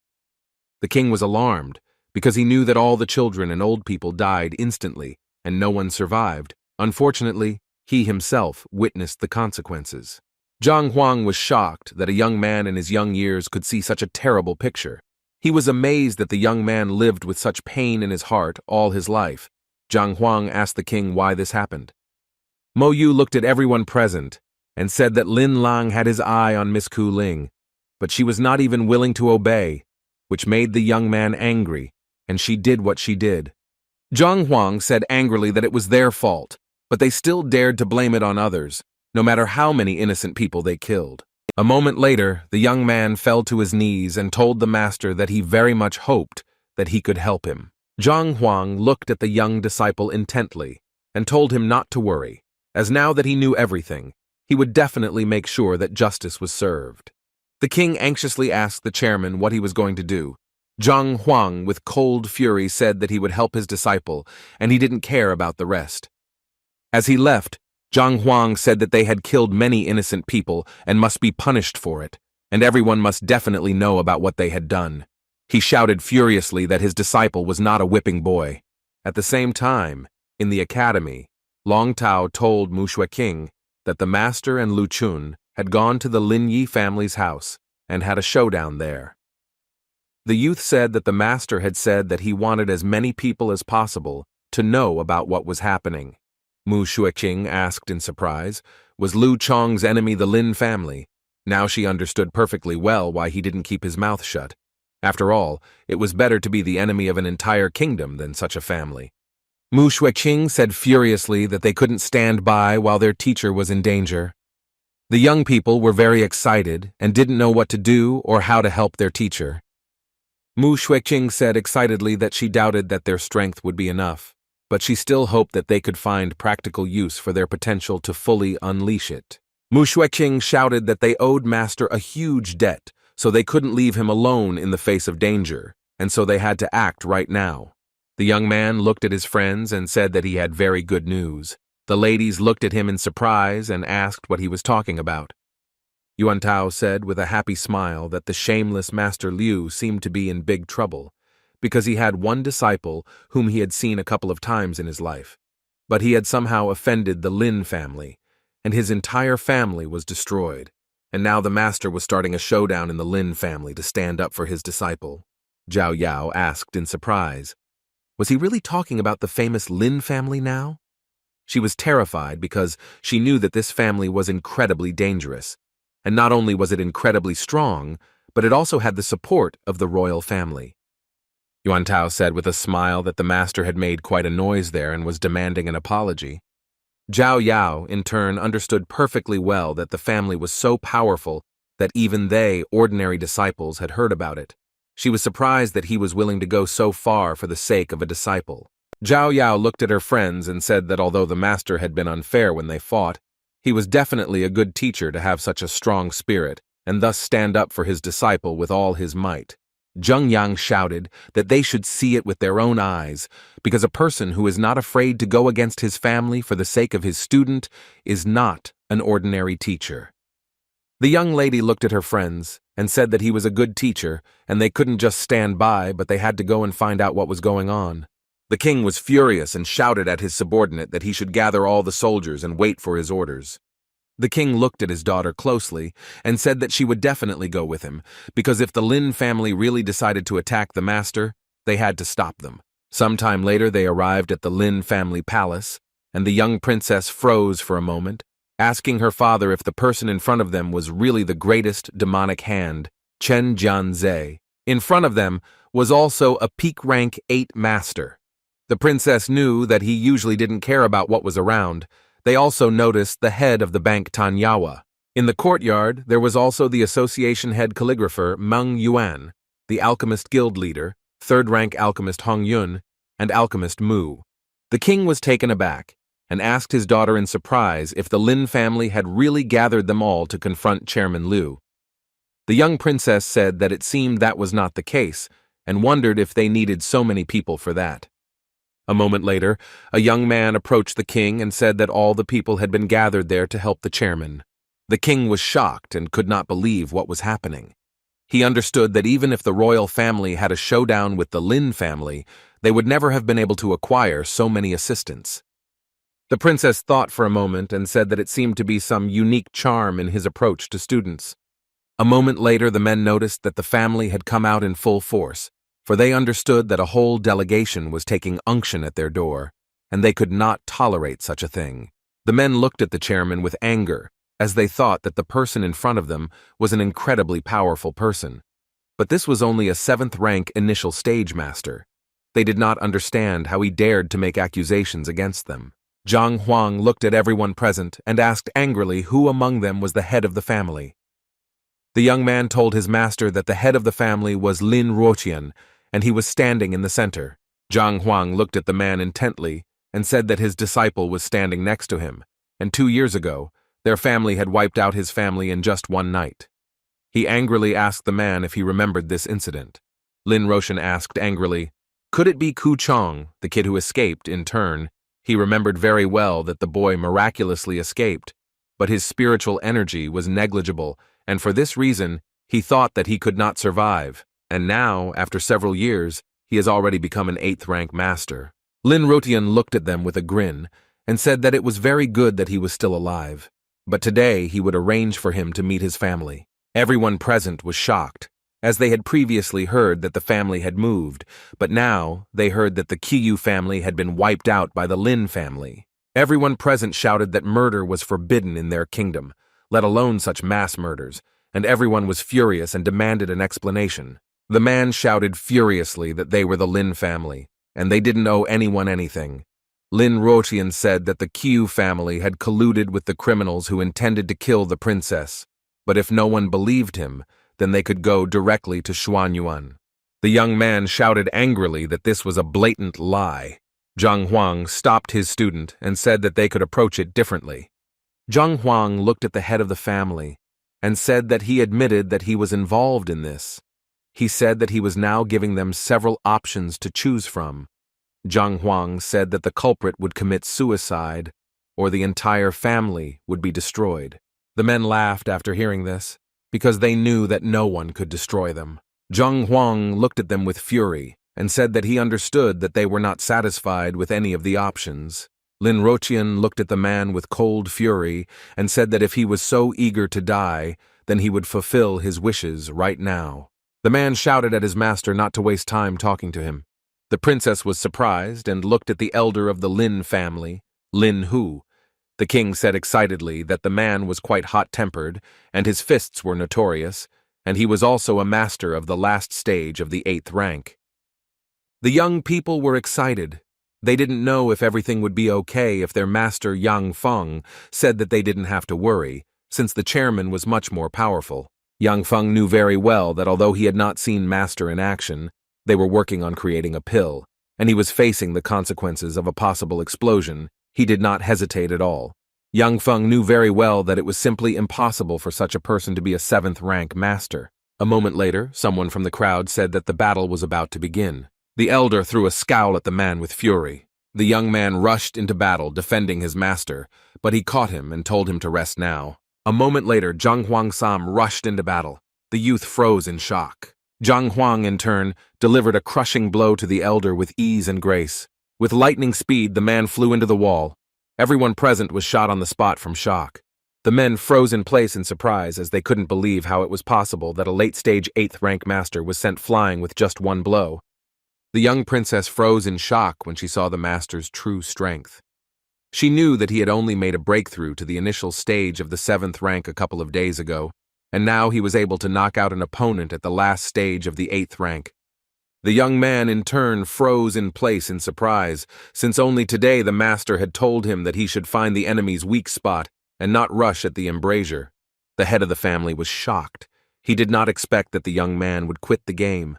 The king was alarmed because he knew that all the children and old people died instantly and no one survived. Unfortunately, he himself witnessed the consequences. Zhang Huang was shocked that a young man in his young years could see such a terrible picture. He was amazed that the young man lived with such pain in his heart all his life. Zhang Huang asked the king why this happened. Mo Yu looked at everyone present and said that Lin Lang had his eye on Miss Ku Ling, but she was not even willing to obey, which made the young man angry, and she did what she did. Zhang Huang said angrily that it was their fault, but they still dared to blame it on others, no matter how many innocent people they killed. A moment later, the young man fell to his knees and told the master that he very much hoped that he could help him. Zhang Huang looked at the young disciple intently and told him not to worry, as now that he knew everything, he would definitely make sure that justice was served. The king anxiously asked the chairman what he was going to do. Zhang Huang, with cold fury, said that he would help his disciple, and he didn't care about the rest. As he left, Zhang Huang said that they had killed many innocent people and must be punished for it, and everyone must definitely know about what they had done. He shouted furiously that his disciple was not a whipping boy. At the same time, in the academy, Long Tao told Mu Shuiqing that the master and Lu Chun had gone to the Lin Yi family's house and had a showdown there. The youth said that the master had said that he wanted as many people as possible to know about what was happening. Mu Shuiqing asked in surprise, was Lu Chong's enemy the Lin family? Now she understood perfectly well why he didn't keep his mouth shut. After all, it was better to be the enemy of an entire kingdom than such a family. Mu Shuiqing said furiously that they couldn't stand by while their teacher was in danger. The young people were very excited and didn't know what to do or how to help their teacher. Mu Shuiqing said excitedly that she doubted that their strength would be enough, but she still hoped that they could find practical use for their potential to fully unleash it. Mu Shuiqing shouted that they owed Master a huge debt, so they couldn't leave him alone in the face of danger, and so they had to act right now. The young man looked at his friends and said that he had very good news. The ladies looked at him in surprise and asked what he was talking about. Yuan Tao said with a happy smile that the shameless Master Liu seemed to be in big trouble, because he had one disciple whom he had seen a couple of times in his life. But he had somehow offended the Lin family, and his entire family was destroyed, and now the master was starting a showdown in the Lin family to stand up for his disciple. Zhao Yao asked in surprise, was he really talking about the famous Lin family now? She was terrified because she knew that this family was incredibly dangerous, and not only was it incredibly strong, but it also had the support of the royal family. Yuan Tao said with a smile that the master had made quite a noise there and was demanding an apology. Zhao Yao, in turn, understood perfectly well that the family was so powerful that even they, ordinary disciples, had heard about it. She was surprised that he was willing to go so far for the sake of a disciple. Zhao Yao looked at her friends and said that although the master had been unfair when they fought, he was definitely a good teacher to have such a strong spirit and thus stand up for his disciple with all his might. Zheng Yang shouted that they should see it with their own eyes, because a person who is not afraid to go against his family for the sake of his student is not an ordinary teacher. The young lady looked at her friends and said that he was a good teacher and they couldn't just stand by, but they had to go and find out what was going on. The king was furious and shouted at his subordinate that he should gather all the soldiers and wait for his orders. The king looked at his daughter closely and said that she would definitely go with him, because if the Lin family really decided to attack the master, they had to stop them. Sometime later they arrived at the Lin family palace, and the young princess froze for a moment, asking her father if the person in front of them was really the greatest demonic hand, Chen Jianzhe. In front of them was also a peak rank 8 master. The princess knew that he usually didn't care about what was around. They also noticed the head of the bank Tanyawa. In the courtyard, there was also the association head calligrapher Meng Yuan, the alchemist guild leader, third-rank alchemist Hong Yun, and alchemist Mu. The king was taken aback and asked his daughter in surprise if the Lin family had really gathered them all to confront Chairman Liu. The young princess said that it seemed that was not the case and wondered if they needed so many people for that. A moment later, a young man approached the king and said that all the people had been gathered there to help the chairman. The king was shocked and could not believe what was happening. He understood that even if the royal family had a showdown with the Lin family, they would never have been able to acquire so many assistants. The princess thought for a moment and said that it seemed to be some unique charm in his approach to students. A moment later, the men noticed that the family had come out in full force, for they understood that a whole delegation was taking unction at their door, and they could not tolerate such a thing. The men looked at the chairman with anger, as they thought that the person in front of them was an incredibly powerful person. But this was only a 7th-rank initial stage master. They did not understand how he dared to make accusations against them. Zhang Huang looked at everyone present and asked angrily who among them was the head of the family. The young man told his master that the head of the family was Lin Ruotian, and he was standing in the center. Zhang Huang looked at the man intently and said that his disciple was standing next to him, and 2 years ago, their family had wiped out his family in just one night. He angrily asked the man if he remembered this incident. Lin Ruotian asked angrily, could it be Ku Chong, the kid who escaped in turn? He remembered very well that the boy miraculously escaped, but his spiritual energy was negligible, and for this reason, he thought that he could not survive, and now, after several years, he has already become an 8th-rank master. Lin Ruotian looked at them with a grin and said that it was very good that he was still alive, but today he would arrange for him to meet his family. Everyone present was shocked, as they had previously heard that the family had moved, but now they heard that the Qiyu family had been wiped out by the Lin family. Everyone present shouted that murder was forbidden in their kingdom, let alone such mass murders, and everyone was furious and demanded an explanation. The man shouted furiously that they were the Lin family, and they didn't owe anyone anything. Lin Ruotian said that the Qiyu family had colluded with the criminals who intended to kill the princess, but if no one believed him, then they could go directly to Xuanyuan. The young man shouted angrily that this was a blatant lie. Zhang Huang stopped his student and said that they could approach it differently. Zhang Huang looked at the head of the family and said that he admitted that he was involved in this. He said that he was now giving them several options to choose from. Zhang Huang said that the culprit would commit suicide or the entire family would be destroyed. The men laughed after hearing this, because they knew that no one could destroy them. Zhang Huang looked at them with fury and said that he understood that they were not satisfied with any of the options. Lin Ruotian looked at the man with cold fury and said that if he was so eager to die, then he would fulfill his wishes right now. The man shouted at his master not to waste time talking to him. The princess was surprised and looked at the elder of the Lin family, Lin Hu. The king said excitedly that the man was quite hot-tempered, and his fists were notorious, and he was also a master of the last stage of the 8th rank. The young people were excited. They didn't know if everything would be okay if their master Yang Feng said that they didn't have to worry, since the chairman was much more powerful. Yang Feng knew very well that although he had not seen Master in action, they were working on creating a pill, and he was facing the consequences of a possible explosion. He did not hesitate at all. Yang Feng knew very well that it was simply impossible for such a person to be a 7th-rank master. A moment later, someone from the crowd said that the battle was about to begin. The elder threw a scowl at the man with fury. The young man rushed into battle, defending his master, but he caught him and told him to rest now. A moment later, Zhang Huangsam rushed into battle. The youth froze in shock. Zhang Huang, in turn, delivered a crushing blow to the elder with ease and grace. With lightning speed, the man flew into the wall. Everyone present was shot on the spot from shock. The men froze in place in surprise as they couldn't believe how it was possible that a late-stage 8th-rank master was sent flying with just one blow. The young princess froze in shock when she saw the master's true strength. She knew that he had only made a breakthrough to the initial stage of the 7th rank a couple of days ago, and now he was able to knock out an opponent at the last stage of the 8th rank. The young man in turn froze in place in surprise, since only today the master had told him that he should find the enemy's weak spot and not rush at the embrasure. The head of the family was shocked. He did not expect that the young man would quit the game.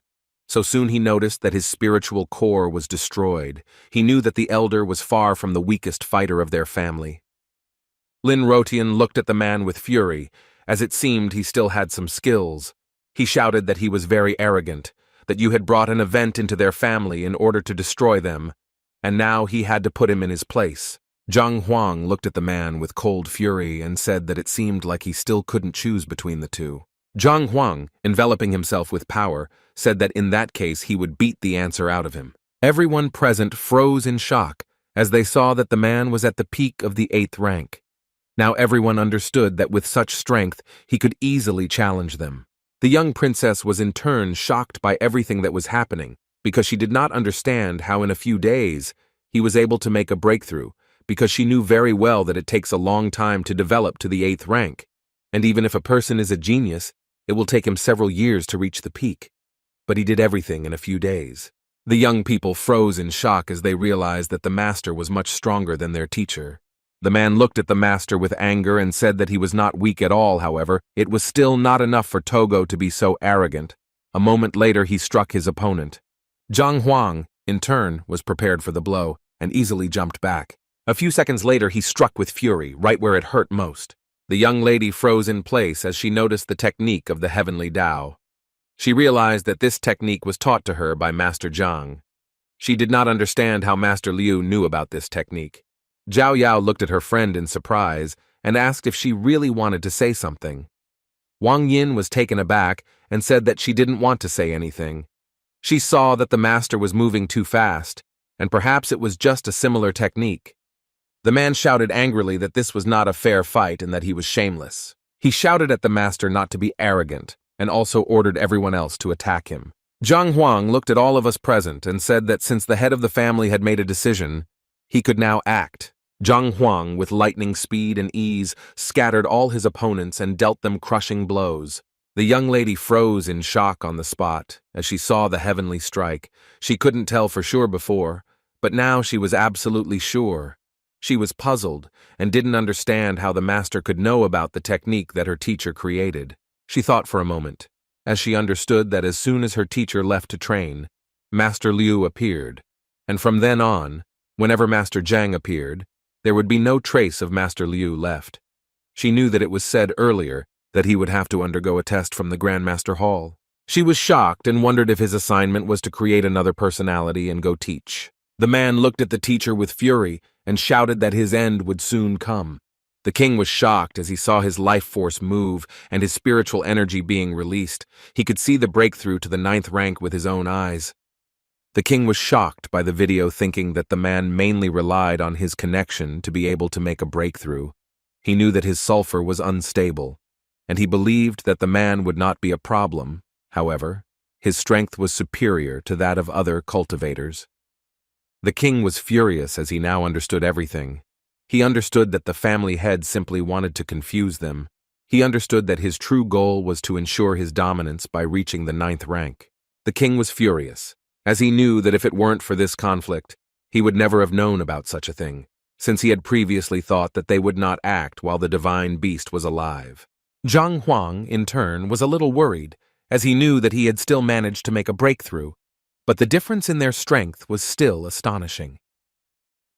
So soon he noticed that his spiritual core was destroyed. He knew that the elder was far from the weakest fighter of their family. Lin Rotian looked at the man with fury, as it seemed he still had some skills. He shouted that he was very arrogant, that you had brought an event into their family in order to destroy them, and now he had to put him in his place. Zhang Huang looked at the man with cold fury and said that it seemed like he still couldn't choose between the two. Zhang Huang, enveloping himself with power, said that in that case he would beat the answer out of him. Everyone present froze in shock as they saw that the man was at the peak of the 8th rank. Now everyone understood that with such strength he could easily challenge them. The young princess was in turn shocked by everything that was happening, because she did not understand how in a few days he was able to make a breakthrough, because she knew very well that it takes a long time to develop to the 8th rank, and even if a person is a genius, it will take him several years to reach the peak. But he did everything in a few days. The young people froze in shock as they realized that the master was much stronger than their teacher. The man looked at the master with anger and said that he was not weak at all, however. It was still not enough for Togo to be so arrogant. A moment later he struck his opponent. Zhang Huang, in turn, was prepared for the blow and easily jumped back. A few seconds later he struck with fury, right where it hurt most. The young lady froze in place as she noticed the technique of the heavenly Tao. She realized that this technique was taught to her by Master Zhang. She did not understand how Master Liu knew about this technique. Zhao Yao looked at her friend in surprise and asked if she really wanted to say something. Wang Yin was taken aback and said that she didn't want to say anything. She saw that the master was moving too fast, and perhaps it was just a similar technique. The man shouted angrily that this was not a fair fight and that he was shameless. He shouted at the master not to be arrogant, and also ordered everyone else to attack him. Zhang Huang looked at all of us present and said that since the head of the family had made a decision, he could now act. Zhang Huang, with lightning speed and ease, scattered all his opponents and dealt them crushing blows. The young lady froze in shock on the spot as she saw the heavenly strike. She couldn't tell for sure before, but now she was absolutely sure. She was puzzled and didn't understand how the master could know about the technique that her teacher created. She thought for a moment, as she understood that as soon as her teacher left to train, Master Liu appeared, and from then on, whenever Master Zhang appeared, there would be no trace of Master Liu left. She knew that it was said earlier that he would have to undergo a test from the Grandmaster Hall. She was shocked and wondered if his assignment was to create another personality and go teach. The man looked at the teacher with fury and shouted that his end would soon come. The king was shocked as he saw his life force move and his spiritual energy being released. He could see the breakthrough to the 9th rank with his own eyes. The king was shocked by the video, thinking that the man mainly relied on his connection to be able to make a breakthrough. He knew that his sulfur was unstable, and he believed that the man would not be a problem. However, his strength was superior to that of other cultivators. The king was furious as he now understood everything. He understood that the family head simply wanted to confuse them. He understood that his true goal was to ensure his dominance by reaching the 9th rank. The king was furious, as he knew that if it weren't for this conflict, he would never have known about such a thing, since he had previously thought that they would not act while the divine beast was alive. Zhang Huang, in turn, was a little worried, as he knew that he had still managed to make a breakthrough, but the difference in their strength was still astonishing.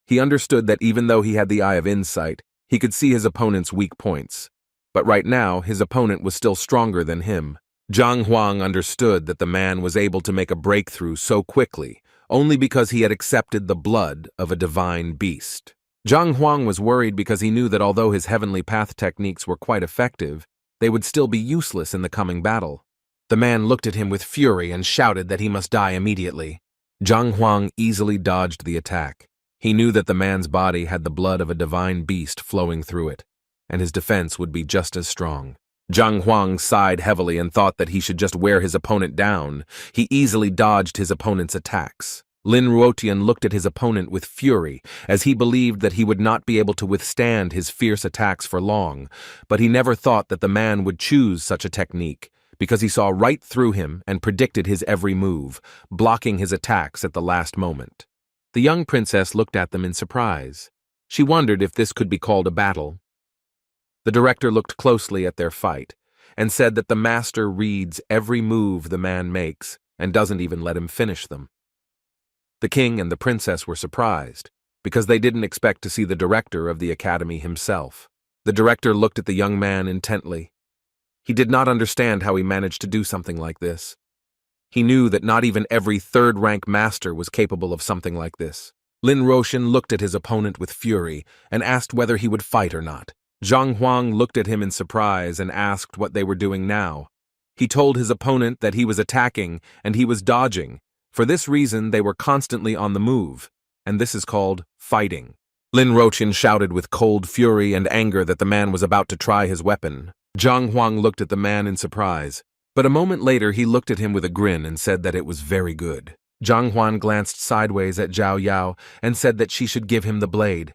He understood that even though he had the eye of insight, he could see his opponent's weak points, but right now his opponent was still stronger than him. Zhang Huang understood that the man was able to make a breakthrough so quickly only because he had accepted the blood of a divine beast. Zhang Huang was worried because he knew that although his heavenly path techniques were quite effective, they would still be useless in the coming battle. The man looked at him with fury and shouted that he must die immediately. Zhang Huang easily dodged the attack. He knew that the man's body had the blood of a divine beast flowing through it, and his defense would be just as strong. Zhang Huang sighed heavily and thought that he should just wear his opponent down. He easily dodged his opponent's attacks. Lin Ruotian looked at his opponent with fury, as he believed that he would not be able to withstand his fierce attacks for long, but he never thought that the man would choose such a technique, because he saw right through him and predicted his every move, blocking his attacks at the last moment. The young princess looked at them in surprise. She wondered if this could be called a battle. The director looked closely at their fight and said that the master reads every move the man makes and doesn't even let him finish them. The king and the princess were surprised because they didn't expect to see the director of the academy himself. The director looked at the young man intently. He did not understand how he managed to do something like this. He knew that not even every third-rank master was capable of something like this. Lin Roshan looked at his opponent with fury and asked whether he would fight or not. Zhang Huang looked at him in surprise and asked what they were doing now. He told his opponent that he was attacking and he was dodging. For this reason, they were constantly on the move, and this is called fighting. Lin Roshan shouted with cold fury and anger that the man was about to try his weapon. Zhang Huang looked at the man in surprise, but a moment later he looked at him with a grin and said that it was very good. Zhang Huang glanced sideways at Zhao Yao and said that she should give him the blade.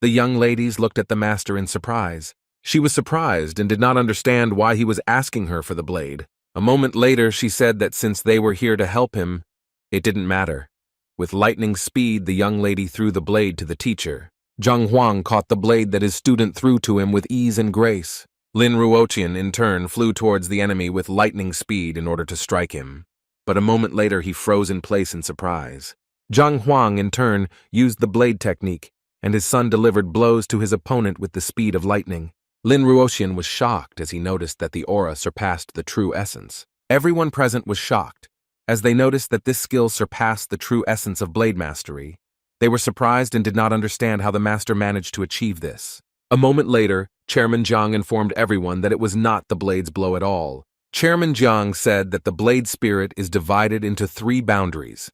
The young ladies looked at the master in surprise. She was surprised and did not understand why he was asking her for the blade. A moment later she said that since they were here to help him, it didn't matter. With lightning speed, the young lady threw the blade to the teacher. Zhang Huang caught the blade that his student threw to him with ease and grace. Lin Ruoqian, in turn, flew towards the enemy with lightning speed in order to strike him. But a moment later he froze in place in surprise. Zhang Huang, in turn, used the blade technique, and his son delivered blows to his opponent with the speed of lightning. Lin Ruoqian was shocked as he noticed that the aura surpassed the true essence. Everyone present was shocked, as they noticed that this skill surpassed the true essence of blade mastery. They were surprised and did not understand how the master managed to achieve this. A moment later, Chairman Jiang informed everyone that it was not the blade's blow at all. Chairman Jiang said that the blade spirit is divided into 3 boundaries: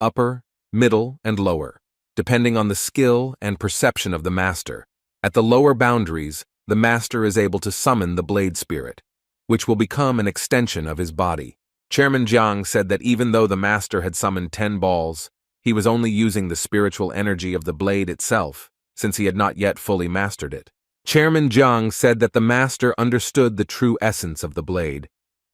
upper, middle, and lower, depending on the skill and perception of the master. At the lower boundaries, the master is able to summon the blade spirit, which will become an extension of his body. Chairman Jiang said that even though the master had summoned 10 balls, he was only using the spiritual energy of the blade itself, since he had not yet fully mastered it. Chairman Jiang said that the master understood the true essence of the blade,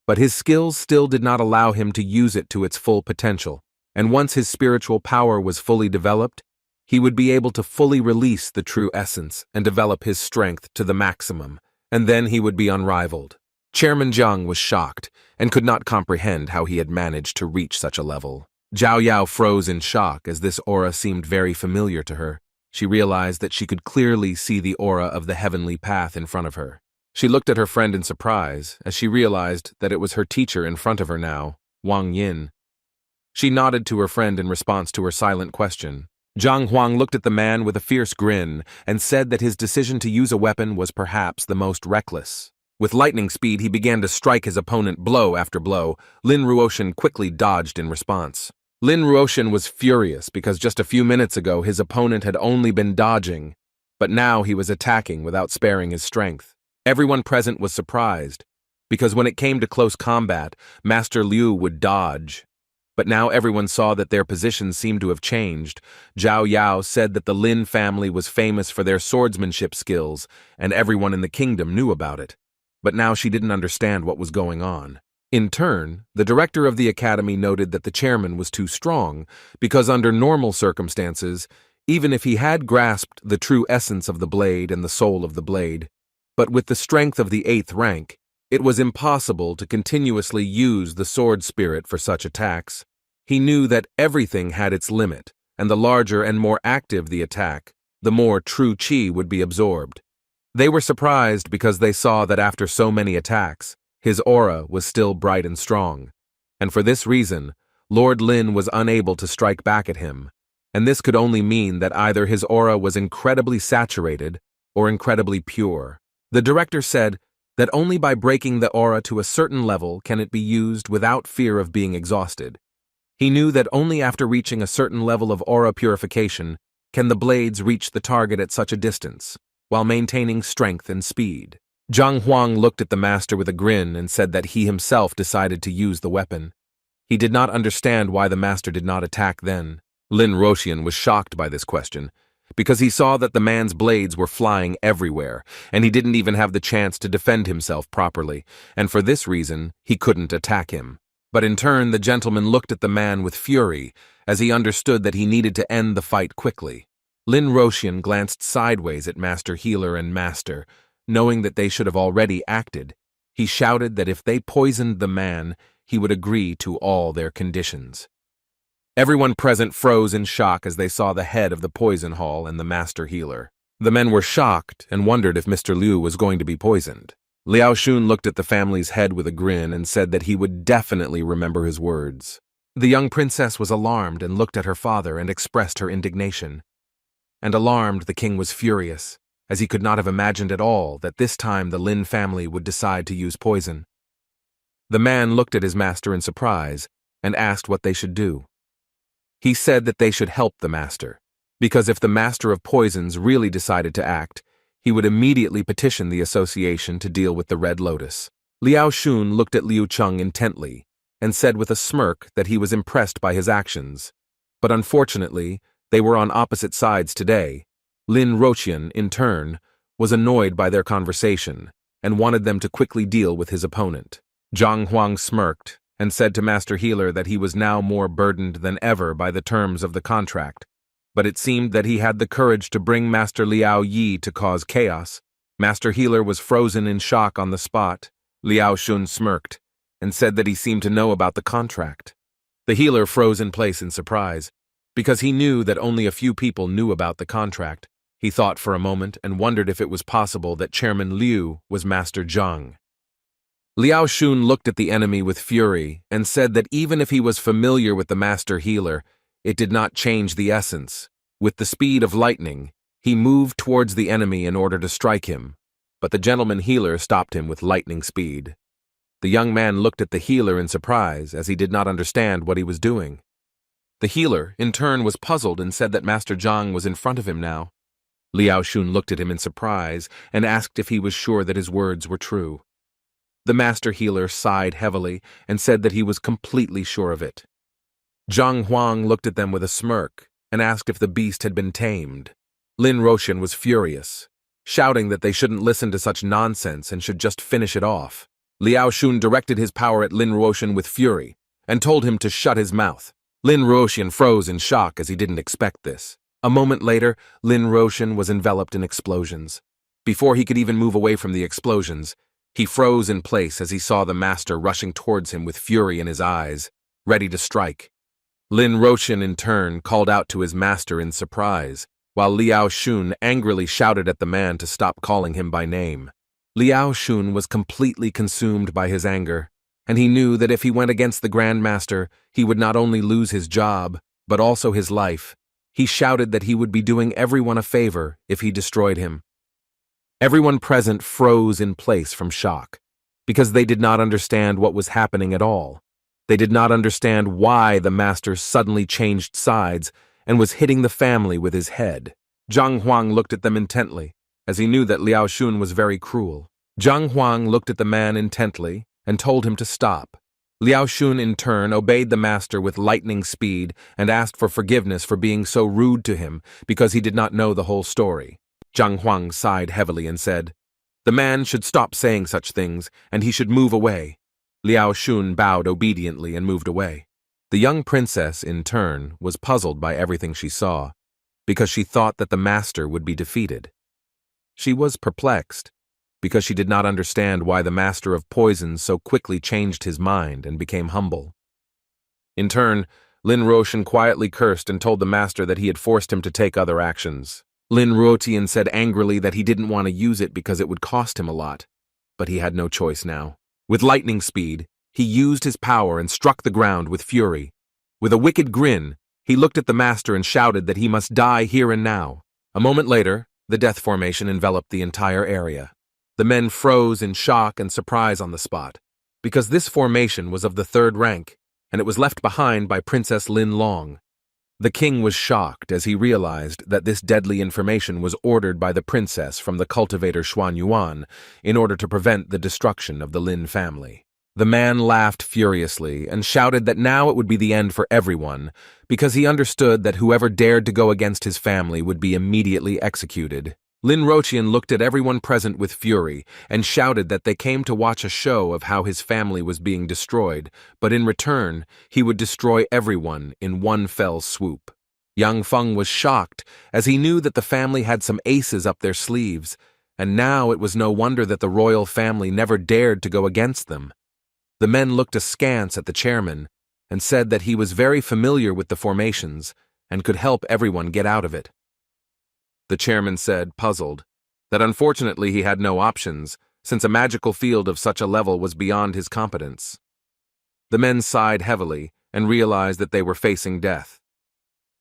but his skills still did not allow him to use it to its full potential, and once his spiritual power was fully developed, he would be able to fully release the true essence and develop his strength to the maximum, and then he would be unrivaled. Chairman Jiang was shocked and could not comprehend how he had managed to reach such a level. Zhao Yao froze in shock as this aura seemed very familiar to her. She realized that she could clearly see the aura of the heavenly path in front of her. She looked at her friend in surprise as she realized that it was her teacher in front of her now, Wang Yin. She nodded to her friend in response to her silent question. Zhang Huang looked at the man with a fierce grin and said that his decision to use a weapon was perhaps the most reckless. With lightning speed, he began to strike his opponent blow after blow. Lin Ruoqian quickly dodged in response. Lin Ruoqian was furious because just a few minutes ago his opponent had only been dodging, but now he was attacking without sparing his strength. Everyone present was surprised, because when it came to close combat, Master Liu would dodge. But now everyone saw that their positions seemed to have changed. Zhao Yao said that the Lin family was famous for their swordsmanship skills, and everyone in the kingdom knew about it. But now she didn't understand what was going on. In turn, the director of the academy noted that the chairman was too strong, because under normal circumstances, even if he had grasped the true essence of the blade and the soul of the blade, but with the strength of the 8th rank, it was impossible to continuously use the sword spirit for such attacks. He knew that everything had its limit, and the larger and more active the attack, the more true chi would be absorbed. They were surprised because they saw that after so many attacks, his aura was still bright and strong, and for this reason, Lord Lin was unable to strike back at him, and this could only mean that either his aura was incredibly saturated or incredibly pure. The director said that only by breaking the aura to a certain level can it be used without fear of being exhausted. He knew that only after reaching a certain level of aura purification can the blades reach the target at such a distance, while maintaining strength and speed. Zhang Huang looked at the master with a grin and said that he himself decided to use the weapon. He did not understand why the master did not attack then. Lin Ruoqian was shocked by this question, because he saw that the man's blades were flying everywhere, and he didn't even have the chance to defend himself properly, and for this reason, he couldn't attack him. But in turn, the gentleman looked at the man with fury, as he understood that he needed to end the fight quickly. Lin Roshan glanced sideways at Master Healer and Master, knowing that they should have already acted. He shouted that if they poisoned the man, he would agree to all their conditions. Everyone present froze in shock as they saw the head of the poison hall and the Master Healer. The men were shocked and wondered if Mr. Liu was going to be poisoned. Liao Shun looked at the family's head with a grin and said that he would definitely remember his words. The young princess was alarmed and looked at her father and expressed her indignation. And alarmed, the king was furious, as he could not have imagined at all that this time the Lin family would decide to use poison. The man looked at his master in surprise and asked what they should do. He said that they should help the master, because if the master of poisons really decided to act, he would immediately petition the association to deal with the Red Lotus. Liao Shun looked at Liu Cheng intently and said with a smirk that he was impressed by his actions. But unfortunately, they were on opposite sides today. Lin Roshan, in turn, was annoyed by their conversation and wanted them to quickly deal with his opponent. Zhang Huang smirked and said to Master Healer that he was now more burdened than ever by the terms of the contract, but it seemed that he had the courage to bring Master Liao Yi to cause chaos. Master Healer was frozen in shock on the spot. Liao Shun smirked and said that he seemed to know about the contract. The healer froze in place in surprise, because he knew that only a few people knew about the contract. He thought for a moment and wondered if it was possible that Chairman Liu was Master Zhang. Liao Shun looked at the enemy with fury and said that even if he was familiar with the Master Healer, it did not change the essence. With the speed of lightning, he moved towards the enemy in order to strike him, but the gentleman healer stopped him with lightning speed. The young man looked at the healer in surprise, as he did not understand what he was doing. The healer, in turn, was puzzled and said that Master Zhang was in front of him now. Liao Shun looked at him in surprise and asked if he was sure that his words were true. The Master Healer sighed heavily and said that he was completely sure of it. Zhang Huang looked at them with a smirk and asked if the beast had been tamed. Lin Roshan was furious, shouting that they shouldn't listen to such nonsense and should just finish it off. Liao Shun directed his power at Lin Roshan with fury and told him to shut his mouth. Lin Roshan froze in shock as he didn't expect this. A moment later, Lin Roshan was enveloped in explosions. Before he could even move away from the explosions, he froze in place as he saw the master rushing towards him with fury in his eyes, ready to strike. Lin Roshan, in turn, called out to his master in surprise, while Liao Shun angrily shouted at the man to stop calling him by name. Liao Shun was completely consumed by his anger, and he knew that if he went against the Grand Master, he would not only lose his job, but also his life. He shouted that he would be doing everyone a favor if he destroyed him. Everyone present froze in place from shock, because they did not understand what was happening at all. They did not understand why the master suddenly changed sides and was hitting the family with his head. Zhang Huang looked at them intently, as he knew that Liao Shun was very cruel. Zhang Huang looked at the man intently and told him to stop. Liao Shun, in turn, obeyed the master with lightning speed and asked for forgiveness for being so rude to him because he did not know the whole story. Zhang Huang sighed heavily and said, "The man should stop saying such things, and he should move away." Liao Shun bowed obediently and moved away. The young princess, in turn, was puzzled by everything she saw, because she thought that the master would be defeated. She was perplexed, because she did not understand why the master of poisons so quickly changed his mind and became humble. In turn, Lin Roshan quietly cursed and told the master that he had forced him to take other actions. Lin Ruotian said angrily that he didn't want to use it because it would cost him a lot, but he had no choice now. With lightning speed, he used his power and struck the ground with fury. With a wicked grin, he looked at the master and shouted that he must die here and now. A moment later, the death formation enveloped the entire area. The men froze in shock and surprise on the spot, because this formation was of the 3rd rank, and it was left behind by Princess Lin Long. The king was shocked as he realized that this deadly information was ordered by the princess from the cultivator Xuan Yuan in order to prevent the destruction of the Lin family. The man laughed furiously and shouted that now it would be the end for everyone, because he understood that whoever dared to go against his family would be immediately executed. Lin Roqian looked at everyone present with fury and shouted that they came to watch a show of how his family was being destroyed, but in return, he would destroy everyone in one fell swoop. Yang Feng was shocked, as he knew that the family had some aces up their sleeves, and now it was no wonder that the royal family never dared to go against them. The men looked askance at the chairman and said that he was very familiar with the formations and could help everyone get out of it. The chairman said, puzzled, that unfortunately he had no options, since a magical field of such a level was beyond his competence. The men sighed heavily and realized that they were facing death.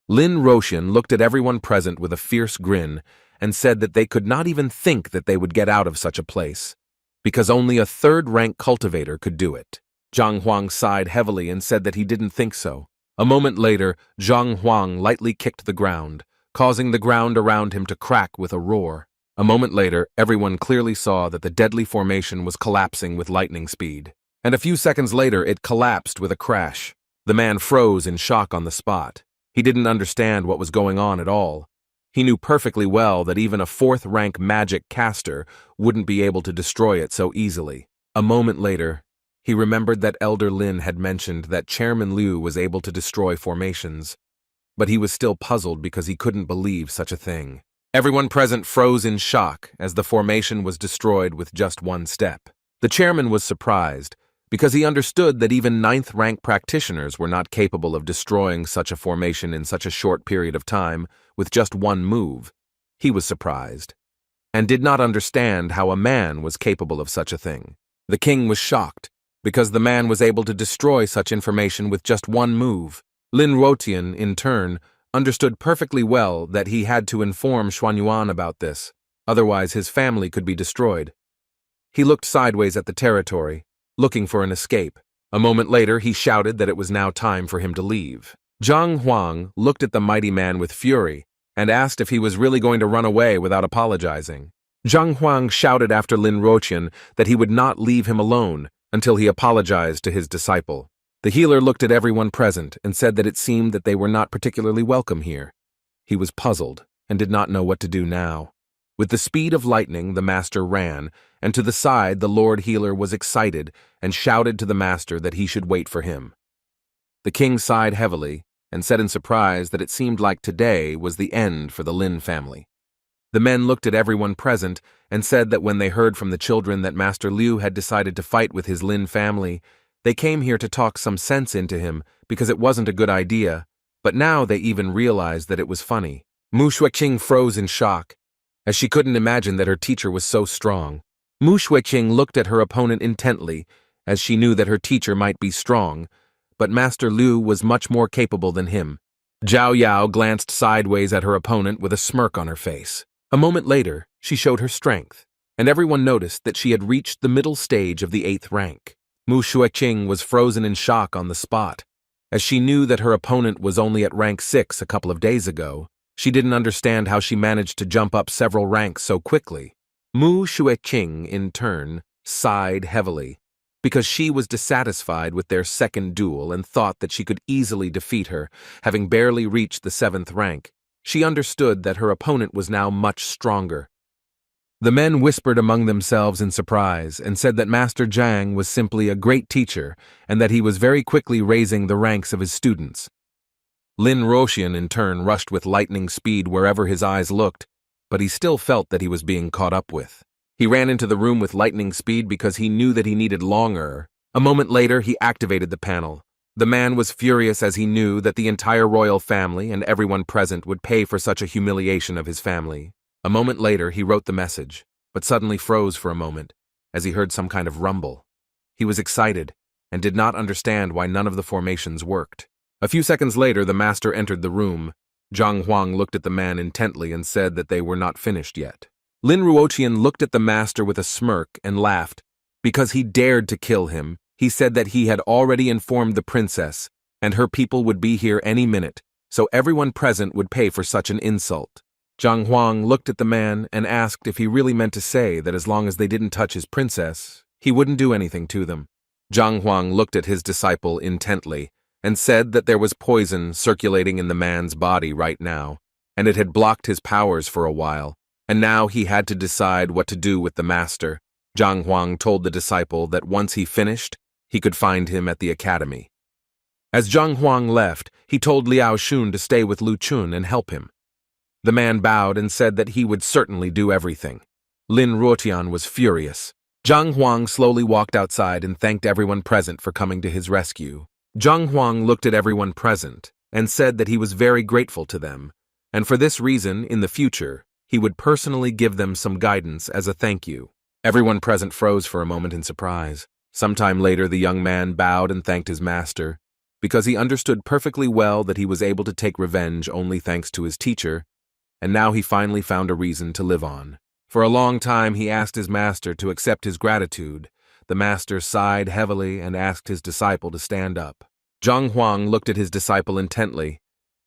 Lin Roqian looked at everyone present with a fierce grin and said that they could not even think that they would get out of such a place, because only a third-rank cultivator could do it. Zhang Huang sighed heavily and said that he didn't think so. A moment later, Zhang Huang lightly kicked the ground, causing the ground around him to crack with a roar. A moment later, everyone clearly saw that the deadly formation was collapsing with lightning speed. And a few seconds later, it collapsed with a crash. The man froze in shock on the spot. He didn't understand what was going on at all. He knew perfectly well that even a fourth-rank magic caster wouldn't be able to destroy it so easily. A moment later, he remembered that Elder Lin had mentioned that Chairman Liu was able to destroy formations, but he was still puzzled because he couldn't believe such a thing. Everyone present froze in shock as the formation was destroyed with just one step. The chairman was surprised, because he understood that even ninth-rank practitioners were not capable of destroying such a formation in such a short period of time with just one move. He was surprised, and did not understand how a man was capable of such a thing. The king was shocked, because the man was able to destroy such information with just one move. Lin Roqian, in turn, understood perfectly well that he had to inform Xuanyuan about this, otherwise his family could be destroyed. He looked sideways at the territory, looking for an escape. A moment later, he shouted that it was now time for him to leave. Zhang Huang looked at the mighty man with fury and asked if he was really going to run away without apologizing. Zhang Huang shouted after Lin Roqian that he would not leave him alone until he apologized to his disciple. The healer looked at everyone present and said that it seemed that they were not particularly welcome here. He was puzzled and did not know what to do now. With the speed of lightning, the master ran, and to the side the Lord Healer was excited and shouted to the master that he should wait for him. The king sighed heavily and said in surprise that it seemed like today was the end for the Lin family. The men looked at everyone present and said that when they heard from the children that Master Liu had decided to fight with his Lin family, they came here to talk some sense into him because it wasn't a good idea, but now they even realized that it was funny. Mu Xueqing froze in shock, as she couldn't imagine that her teacher was so strong. Mu Xueqing looked at her opponent intently, as she knew that her teacher might be strong, but Master Liu was much more capable than him. Zhao Yao glanced sideways at her opponent with a smirk on her face. A moment later, she showed her strength, and everyone noticed that she had reached the middle stage of the 8th rank. Mu Xueqing was frozen in shock on the spot, as she knew that her opponent was only at rank 6 a couple of days ago. She didn't understand how she managed to jump up several ranks so quickly. Mu Xueqing, in turn, sighed heavily, because she was dissatisfied with their second duel and thought that she could easily defeat her, having barely reached the 7th rank. She understood that her opponent was now much stronger. The men whispered among themselves in surprise and said that Master Zhang was simply a great teacher and that he was very quickly raising the ranks of his students. Lin Roqian, in turn, rushed with lightning speed wherever his eyes looked, but he still felt that he was being caught up with. He ran into the room with lightning speed because he knew that he needed longer. A moment later, he activated the panel. The man was furious as he knew that the entire royal family and everyone present would pay for such a humiliation of his family. A moment later, he wrote the message, but suddenly froze for a moment, as he heard some kind of rumble. He was excited and did not understand why none of the formations worked. A few seconds later, the master entered the room. Zhang Huang looked at the man intently and said that they were not finished yet. Lin Ruoqian looked at the master with a smirk and laughed. Because he dared to kill him, he said that he had already informed the princess, and her people would be here any minute, so everyone present would pay for such an insult. Zhang Huang looked at the man and asked if he really meant to say that as long as they didn't touch his princess, he wouldn't do anything to them. Zhang Huang looked at his disciple intently and said that there was poison circulating in the man's body right now, and it had blocked his powers for a while, and now he had to decide what to do with the master. Zhang Huang told the disciple that once he finished, he could find him at the academy. As Zhang Huang left, he told Liao Xun to stay with Lu Chun and help him. The man bowed and said that he would certainly do everything. Lin Ruotian was furious. Zhang Huang slowly walked outside and thanked everyone present for coming to his rescue. Zhang Huang looked at everyone present and said that he was very grateful to them, and for this reason, in the future, he would personally give them some guidance as a thank you. Everyone present froze for a moment in surprise. Sometime later, the young man bowed and thanked his master, because he understood perfectly well that he was able to take revenge only thanks to his teacher, and now he finally found a reason to live on. For a long time, he asked his master to accept his gratitude. The master sighed heavily and asked his disciple to stand up. Zhang Huang looked at his disciple intently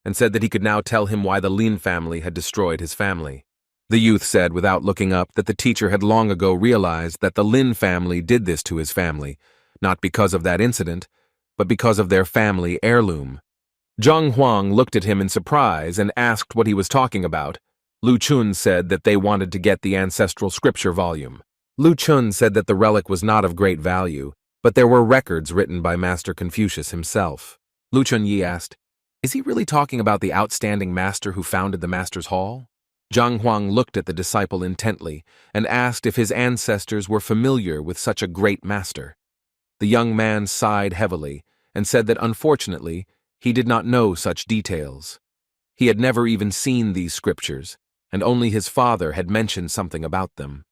and said that he could now tell him why the Lin family had destroyed his family. The youth said without looking up that the teacher had long ago realized that the Lin family did this to his family, not because of that incident, but because of their family heirloom. Zhang Huang looked at him in surprise and asked what he was talking about. Lu Chun said that they wanted to get the ancestral scripture volume. Lu Chun said that the relic was not of great value, but there were records written by Master Confucius himself. Lu Chunyi asked, "Is he really talking about the outstanding master who founded the Master's Hall?" Zhang Huang looked at the disciple intently and asked if his ancestors were familiar with such a great master. The young man sighed heavily and said that unfortunately, he did not know such details. He had never even seen these scriptures, and only his father had mentioned something about them.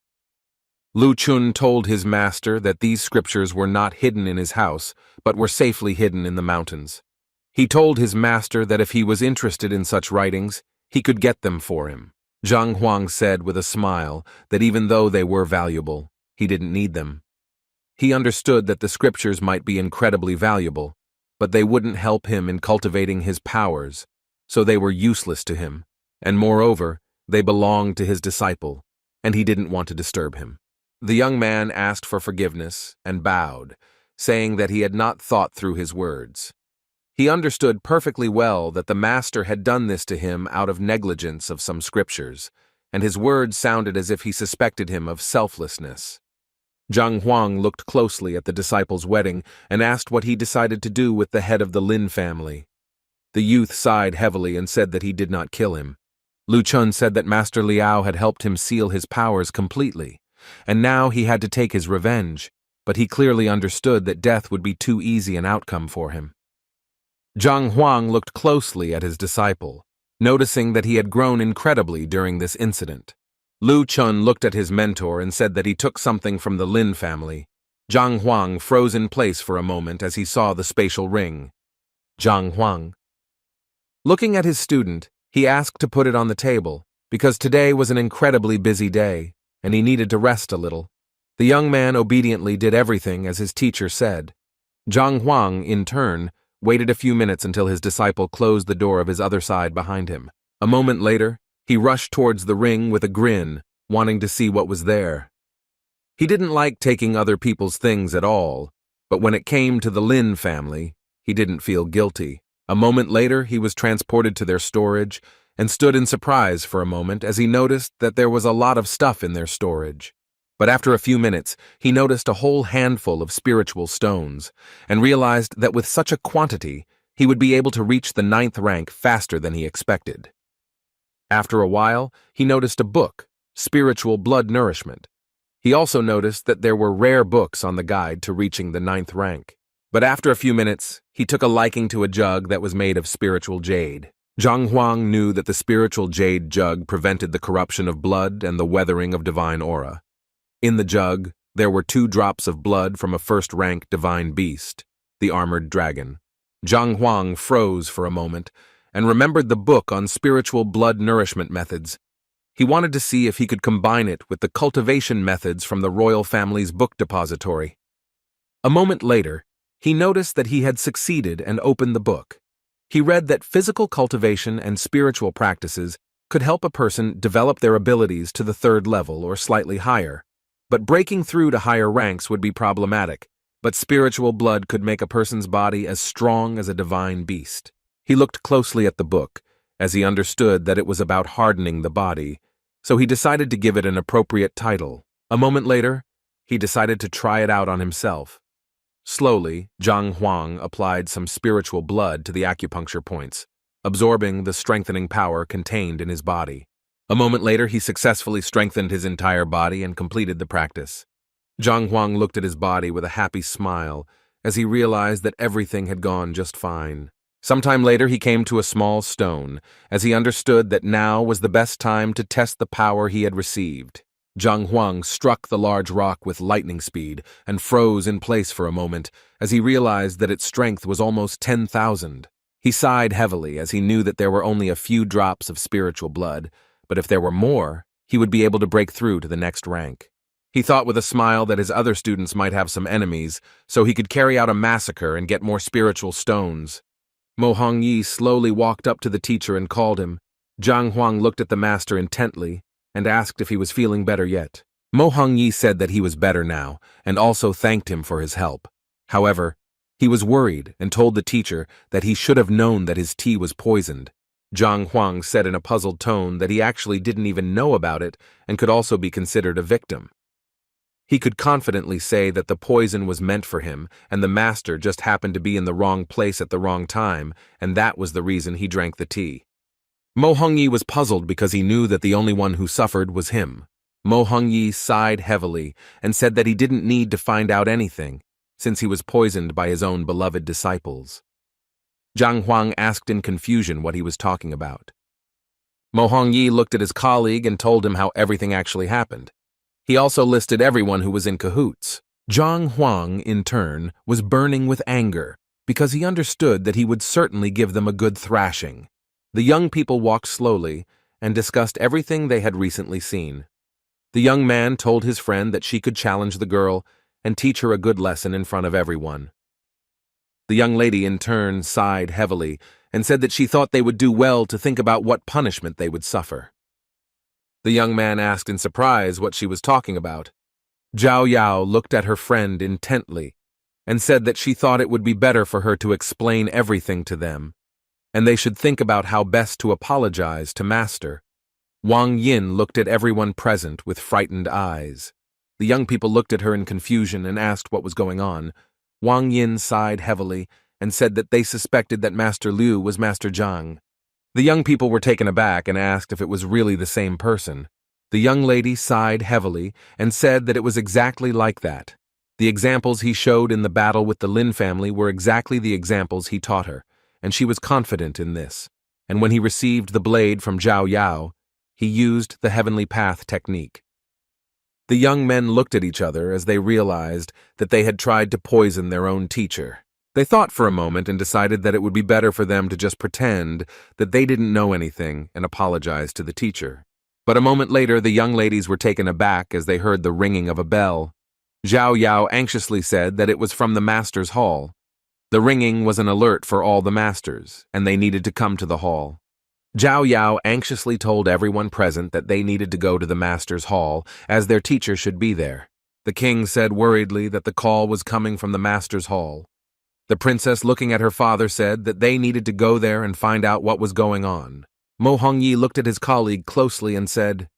Lu Chun told his master that these scriptures were not hidden in his house, but were safely hidden in the mountains. He told his master that if he was interested in such writings, he could get them for him. Zhang Huang said with a smile that even though they were valuable, he didn't need them. He understood that the scriptures might be incredibly valuable, but they wouldn't help him in cultivating his powers, so they were useless to him, and moreover, they belonged to his disciple, and he didn't want to disturb him. The young man asked for forgiveness and bowed, saying that he had not thought through his words. He understood perfectly well that the master had done this to him out of negligence of some scriptures, and his words sounded as if he suspected him of selflessness. Zhang Huang looked closely at the disciple's wedding and asked what he decided to do with the head of the Lin family. The youth sighed heavily and said that he did not kill him. Lu Chun said that Master Liao had helped him seal his powers completely, and now he had to take his revenge, but he clearly understood that death would be too easy an outcome for him. Zhang Huang looked closely at his disciple, noticing that he had grown incredibly during this incident. Lu Chun looked at his mentor and said that he took something from the Lin family. Zhang Huang froze in place for a moment as he saw the spatial ring. Zhang Huang. Looking at his student, he asked to put it on the table, because today was an incredibly busy day, and he needed to rest a little. The young man obediently did everything as his teacher said. Zhang Huang, in turn, waited a few minutes until his disciple closed the door of his other side behind him. A moment later, he rushed towards the ring with a grin, wanting to see what was there. He didn't like taking other people's things at all, but when it came to the Lin family, he didn't feel guilty. A moment later, he was transported to their storage and stood in surprise for a moment as he noticed that there was a lot of stuff in their storage. But after a few minutes, he noticed a whole handful of spiritual stones and realized that with such a quantity, he would be able to reach the 9th rank faster than he expected. After a while, he noticed a book, Spiritual Blood Nourishment. He also noticed that there were rare books on the guide to reaching the 9th rank. But after a few minutes, he took a liking to a jug that was made of spiritual jade. Zhang Huang knew that the spiritual jade jug prevented the corruption of blood and the weathering of divine aura. In the jug, there were 2 drops of blood from a 1st-rank divine beast, the armored dragon. Zhang Huang froze for a moment and remembered the book on spiritual blood nourishment methods. He wanted to see if he could combine it with the cultivation methods from the royal family's book depository. A moment later, he noticed that he had succeeded and opened the book. He read that physical cultivation and spiritual practices could help a person develop their abilities to the 3rd level or slightly higher, but breaking through to higher ranks would be problematic but spiritual blood could make a person's body as strong as a divine beast. He looked closely at the book, as he understood that it was about hardening the body, so he decided to give it an appropriate title. A moment later, he decided to try it out on himself. Slowly, Zhang Huang applied some spiritual blood to the acupuncture points, absorbing the strengthening power contained in his body. A moment later, he successfully strengthened his entire body and completed the practice. Zhang Huang looked at his body with a happy smile as he realized that everything had gone just fine. Sometime later, he came to a small stone, as he understood that now was the best time to test the power he had received. Zhang Huang struck the large rock with lightning speed and froze in place for a moment as he realized that its strength was almost 10,000. He sighed heavily as he knew that there were only a few drops of spiritual blood, but if there were more, he would be able to break through to the next rank. He thought with a smile that his other students might have some enemies, so he could carry out a massacre and get more spiritual stones. Mo Hongyi slowly walked up to the teacher and called him. Zhang Huang looked at the master intently and asked if he was feeling better yet. Mo Hongyi said that he was better now and also thanked him for his help. However, he was worried and told the teacher that he should have known that his tea was poisoned. Zhang Huang said in a puzzled tone that he actually didn't even know about it and could also be considered a victim. He could confidently say that the poison was meant for him, and the master just happened to be in the wrong place at the wrong time, and that was the reason he drank the tea. Mo Hongyi was puzzled because he knew that the only one who suffered was him. Mo Hongyi sighed heavily and said that he didn't need to find out anything, since he was poisoned by his own beloved disciples. Zhang Huang asked in confusion what he was talking about. Mo Hongyi looked at his colleague and told him how everything actually happened. He also listed everyone who was in cahoots. Zhang Huang, in turn, was burning with anger because he understood that he would certainly give them a good thrashing. The young people walked slowly and discussed everything they had recently seen. The young man told his friend that she could challenge the girl and teach her a good lesson in front of everyone. The young lady, in turn, sighed heavily and said that she thought they would do well to think about what punishment they would suffer. The young man asked in surprise what she was talking about. Zhao Yao looked at her friend intently and said that she thought it would be better for her to explain everything to them, and they should think about how best to apologize to Master. Wang Yin looked at everyone present with frightened eyes. The young people looked at her in confusion and asked what was going on. Wang Yin sighed heavily and said that they suspected that Master Liu was Master Zhang. The young people were taken aback and asked if it was really the same person. The young lady sighed heavily and said that it was exactly like that. The examples he showed in the battle with the Lin family were exactly the examples he taught her, and she was confident in this. And when he received the blade from Zhao Yao, he used the heavenly path technique. The young men looked at each other as they realized that they had tried to poison their own teacher. They thought for a moment and decided that it would be better for them to just pretend that they didn't know anything and apologize to the teacher. But a moment later, the young ladies were taken aback as they heard the ringing of a bell. Zhao Yao anxiously said that it was from the master's hall. The ringing was an alert for all the masters, and they needed to come to the hall. Zhao Yao anxiously told everyone present that they needed to go to the master's hall, as their teacher should be there. The king said worriedly that the call was coming from the master's hall. The princess, looking at her father, said that they needed to go there and find out what was going on. Mo Hongyi looked at his colleague closely and said,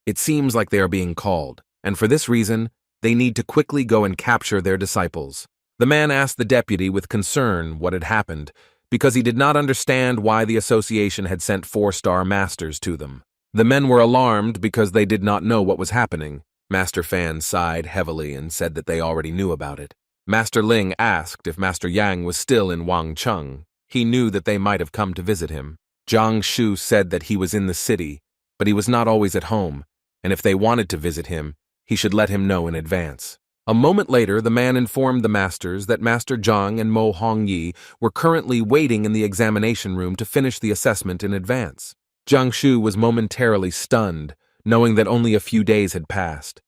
"It seems like they are being called, and for this reason, they need to quickly go and capture their disciples." The man asked the deputy with concern what had happened, because he did not understand why the association had sent 4-star masters to them. The men were alarmed because they did not know what was happening. Master Fan sighed heavily and said that they already knew about it. Master Ling asked if Master Yang was still in Wangcheng. He knew that they might have come to visit him. Jiang Shu said that he was in the city, but he was not always at home, and if they wanted to visit him, he should let him know in advance. A moment later, the man informed the masters that Master Zhang and Mo Hongyi were currently waiting in the examination room to finish the assessment in advance. Jiang Shu was momentarily stunned, knowing that only a few days had passed.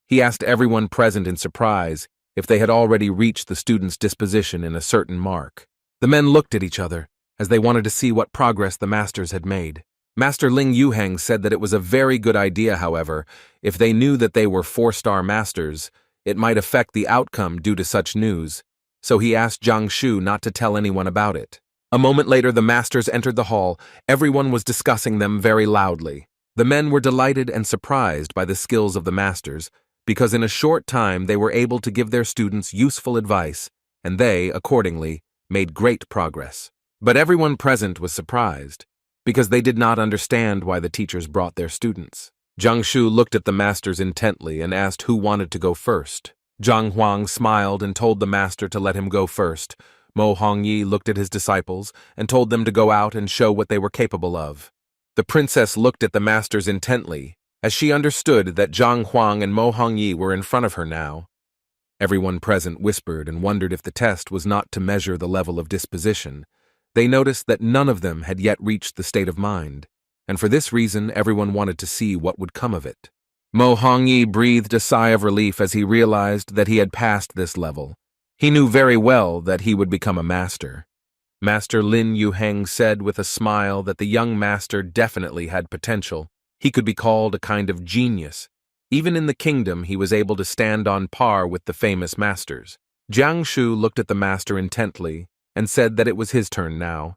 He asked everyone present in surprise if they had already reached the student's disposition in a certain mark. The men looked at each other, as they wanted to see what progress the masters had made. Master Ling Yuheng said that it was a very good idea, however, if they knew that they were 4-star masters, It might affect the outcome due to such news, so he asked Jiang Shu not to tell anyone about it. A moment later, the masters entered the hall. Everyone was discussing them very loudly. The men were delighted and surprised by the skills of the masters, because in a short time they were able to give their students useful advice, and they, accordingly, made great progress. But everyone present was surprised, because they did not understand why the teachers brought their students. Jiang Shu looked at the masters intently and asked who wanted to go first. Zhang Huang smiled and told the master to let him go first. Mo Hongyi looked at his disciples and told them to go out and show what they were capable of. The princess looked at the masters intently, as she understood that Zhang Huang and Mo Hongyi were in front of her now. Everyone present whispered and wondered if the test was not to measure the level of disposition. They noticed that none of them had yet reached the state of mind, and for this reason everyone wanted to see what would come of it. Mo Hongyi breathed a sigh of relief as he realized that he had passed this level. He knew very well that he would become a master. Master Lin Yuheng said with a smile that the young master definitely had potential. He could be called a kind of genius. Even in the kingdom, he was able to stand on par with the famous masters. Jiang Shu looked at the master intently and said that it was his turn now.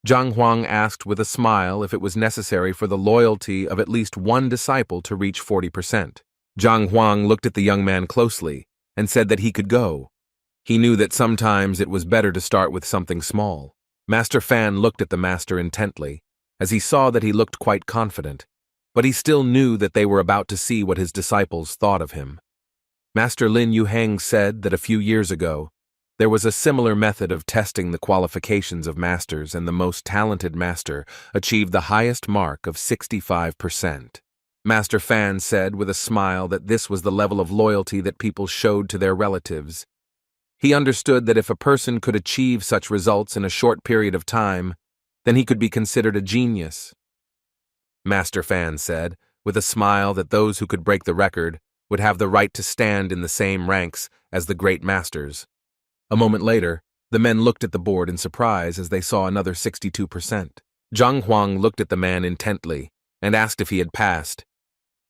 Zhang Huang asked with a smile if it was necessary for the loyalty of at least one disciple to reach 40%. Zhang Huang looked at the young man closely and said that he could go. He knew that sometimes it was better to start with something small. Master Fan looked at the master intently, as he saw that he looked quite confident, but he still knew that they were about to see what his disciples thought of him. Master Lin Yuheng said that a few years ago, there was a similar method of testing the qualifications of masters, and the most talented master achieved the highest mark of 65%. Master Fan said with a smile that this was the level of loyalty that people showed to their relatives. He understood that if a person could achieve such results in a short period of time, then he could be considered a genius. Master Fan said, with a smile, that those who could break the record would have the right to stand in the same ranks as the great masters. A moment later, the men looked at the board in surprise as they saw another 62%. Zhang Huang looked at the man intently and asked if he had passed.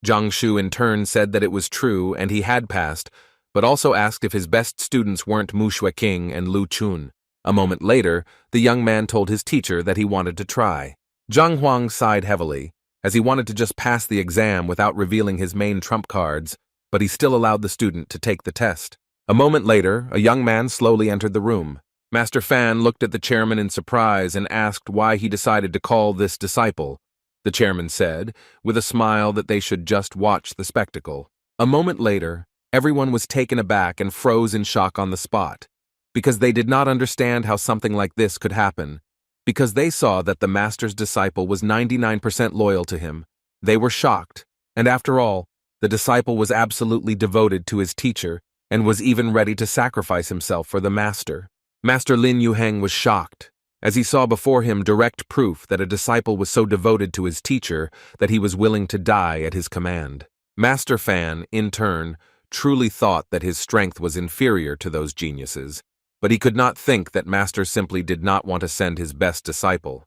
Jiang Shu in turn said that it was true and he had passed, but also asked if his best students weren't Mu Shuiqing and Lu Chun. A moment later, the young man told his teacher that he wanted to try. Zhang Huang sighed heavily, as he wanted to just pass the exam without revealing his main trump cards, but he still allowed the student to take the test. A moment later, a young man slowly entered the room. Master Fan looked at the chairman in surprise and asked why he decided to call this disciple. The chairman said, with a smile, that they should just watch the spectacle. A moment later, everyone was taken aback and froze in shock on the spot, because they did not understand how something like this could happen. Because they saw that the master's disciple was 99% loyal to him, they were shocked, and after all, the disciple was absolutely devoted to his teacher and was even ready to sacrifice himself for the master. Master Lin Yuheng was shocked, as he saw before him direct proof that a disciple was so devoted to his teacher that he was willing to die at his command. Master Fan, in turn, truly thought that his strength was inferior to those geniuses, but he could not think that Master simply did not want to send his best disciple.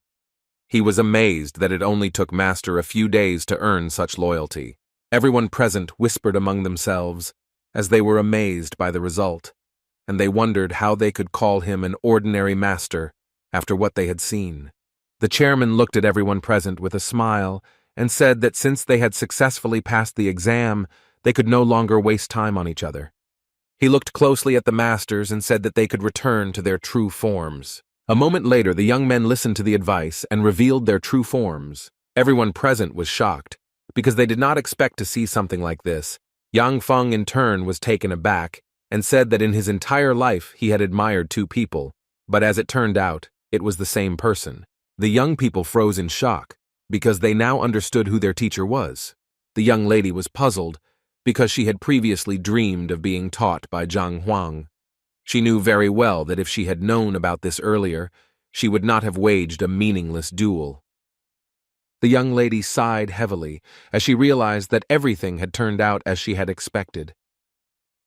He was amazed that it only took Master a few days to earn such loyalty. Everyone present whispered among themselves, as they were amazed by the result, and they wondered how they could call him an ordinary master after what they had seen. The chairman looked at everyone present with a smile and said that since they had successfully passed the exam, they could no longer waste time on each other. He looked closely at the masters and said that they could return to their true forms. A moment later, the young men listened to the advice and revealed their true forms. Everyone present was shocked, because they did not expect to see something like this. Yang Feng in turn was taken aback and said that in his entire life he had admired two people, but as it turned out, it was the same person. The young people froze in shock, because they now understood who their teacher was. The young lady was puzzled, because she had previously dreamed of being taught by Zhang Huang. She knew very well that if she had known about this earlier, she would not have waged a meaningless duel. The young lady sighed heavily as she realized that everything had turned out as she had expected.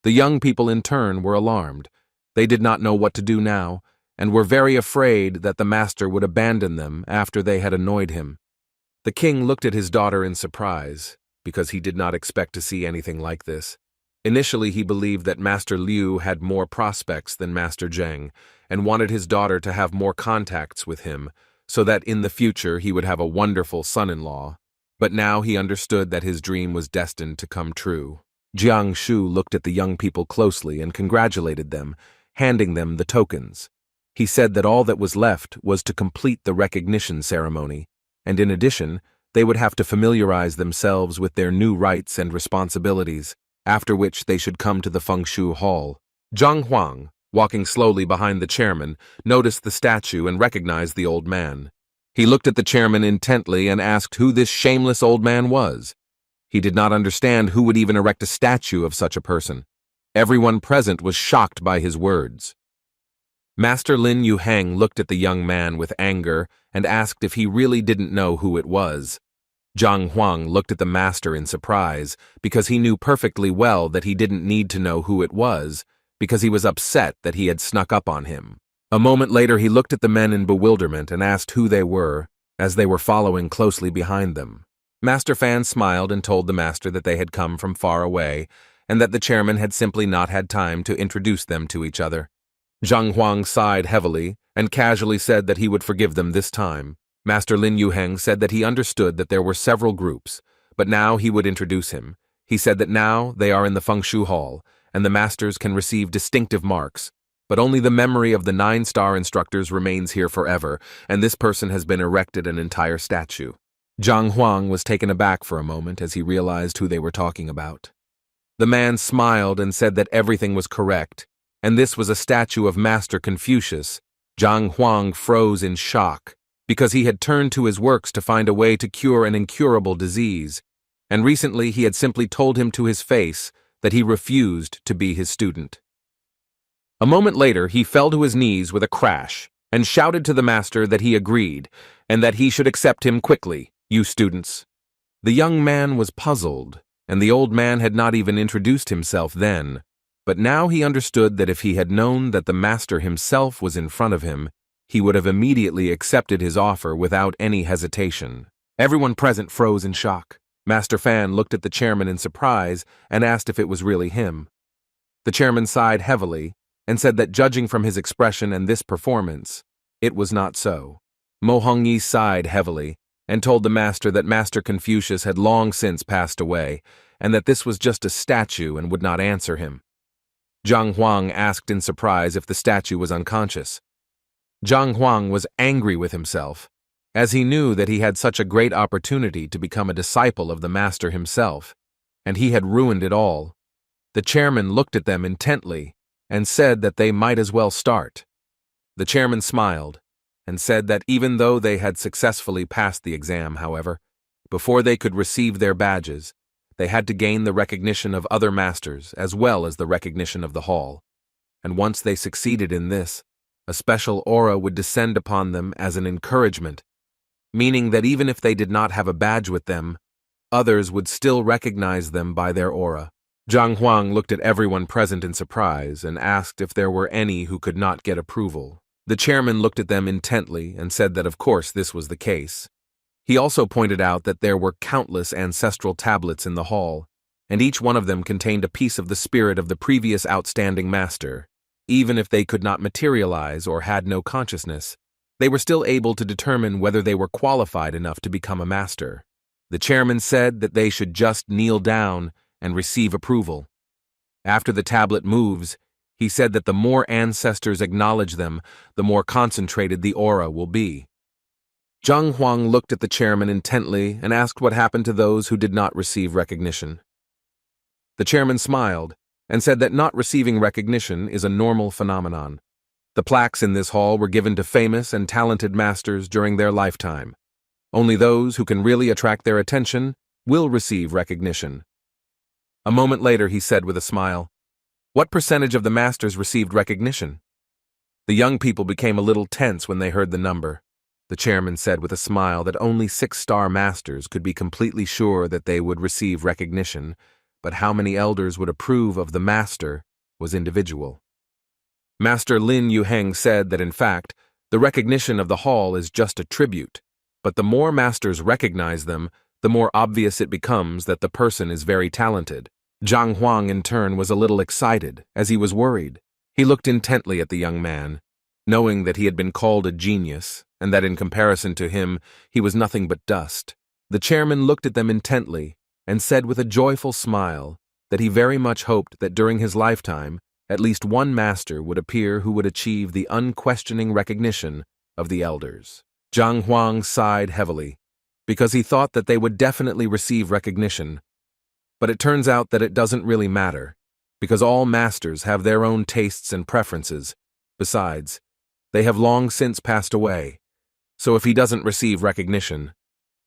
The young people in turn were alarmed. They did not know what to do now, and were very afraid that the master would abandon them after they had annoyed him. The king looked at his daughter in surprise, because he did not expect to see anything like this. Initially, he believed that Master Liu had more prospects than Master Zheng, and wanted his daughter to have more contacts with him, so that in the future he would have a wonderful son-in-law. But now he understood that his dream was destined to come true. Jiang Shu looked at the young people closely and congratulated them, handing them the tokens. He said that all that was left was to complete the recognition ceremony, and in addition, they would have to familiarize themselves with their new rights and responsibilities, after which they should come to the Fengshu Hall. Zhang Huang, walking slowly behind the chairman, noticed the statue and recognized the old man. He looked at the chairman intently and asked who this shameless old man was. He did not understand who would even erect a statue of such a person. Everyone present was shocked by his words. Master Lin Yuheng looked at the young man with anger and asked if he really didn't know who it was. Zhang Huang looked at the master in surprise, because he knew perfectly well that he didn't need to know who it was, because he was upset that he had snuck up on him. A moment later he looked at the men in bewilderment and asked who they were, as they were following closely behind them. Master Fan smiled and told the master that they had come from far away, and that the chairman had simply not had time to introduce them to each other. Zhang Huang sighed heavily and casually said that he would forgive them this time. Master Lin Yuheng said that he understood that there were several groups, but now he would introduce him. He said that now they are in the Fengshu Hall, and the masters can receive distinctive marks, but only the memory of the 9-star instructors remains here forever, and this person has been erected an entire statue. Zhang Huang was taken aback for a moment as he realized who they were talking about. The man smiled and said that everything was correct, and this was a statue of Master Confucius. Zhang Huang froze in shock, because he had turned to his works to find a way to cure an incurable disease, and recently he had simply told him to his face that he refused to be his student. A moment later, he fell to his knees with a crash and shouted to the master that he agreed, and that he should accept him quickly, you students. The young man was puzzled, and the old man had not even introduced himself then, but now he understood that if he had known that the master himself was in front of him, he would have immediately accepted his offer without any hesitation. Everyone present froze in shock. Master Fan looked at the chairman in surprise and asked if it was really him. The chairman sighed heavily and said that judging from his expression and this performance, it was not so. Mo Hongyi sighed heavily and told the master that Master Confucius had long since passed away, and that this was just a statue and would not answer him. Zhang Huang asked in surprise if the statue was unconscious. Zhang Huang was angry with himself, as he knew that he had such a great opportunity to become a disciple of the master himself, and he had ruined it all. The chairman looked at them intently and said that they might as well start. The chairman smiled and said that even though they had successfully passed the exam, however, before they could receive their badges, they had to gain the recognition of other masters as well as the recognition of the hall, and once they succeeded in this, a special aura would descend upon them as an encouragement, meaning that even if they did not have a badge with them, others would still recognize them by their aura. Zhang Huang looked at everyone present in surprise and asked if there were any who could not get approval. The chairman looked at them intently and said that of course this was the case. He also pointed out that there were countless ancestral tablets in the hall, and each one of them contained a piece of the spirit of the previous outstanding master. Even if they could not materialize or had no consciousness, they were still able to determine whether they were qualified enough to become a master. The chairman said that they should just kneel down and receive approval. After the tablet moves, he said that the more ancestors acknowledge them, the more concentrated the aura will be. Zhang Huang looked at the chairman intently and asked what happened to those who did not receive recognition. The chairman smiled and said that not receiving recognition is a normal phenomenon. The plaques in this hall were given to famous and talented masters during their lifetime. Only those who can really attract their attention will receive recognition. A moment later he said with a smile, "What percentage of the masters received recognition?" The young people became a little tense when they heard the number. The chairman said with a smile that only 6-star masters could be completely sure that they would receive recognition, but how many elders would approve of the master was individual. Master Lin Yuheng said that in fact, the recognition of the hall is just a tribute, but the more masters recognize them, the more obvious it becomes that the person is very talented. Zhang Huang, in turn, was a little excited, as he was worried. He looked intently at the young man, knowing that he had been called a genius, and that in comparison to him, he was nothing but dust. The chairman looked at them intently, and said with a joyful smile that he very much hoped that during his lifetime, at least one master would appear who would achieve the unquestioning recognition of the elders. Zhang Huang sighed heavily, because he thought that they would definitely receive recognition. But it turns out that it doesn't really matter, because all masters have their own tastes and preferences. Besides, they have long since passed away, so if he doesn't receive recognition,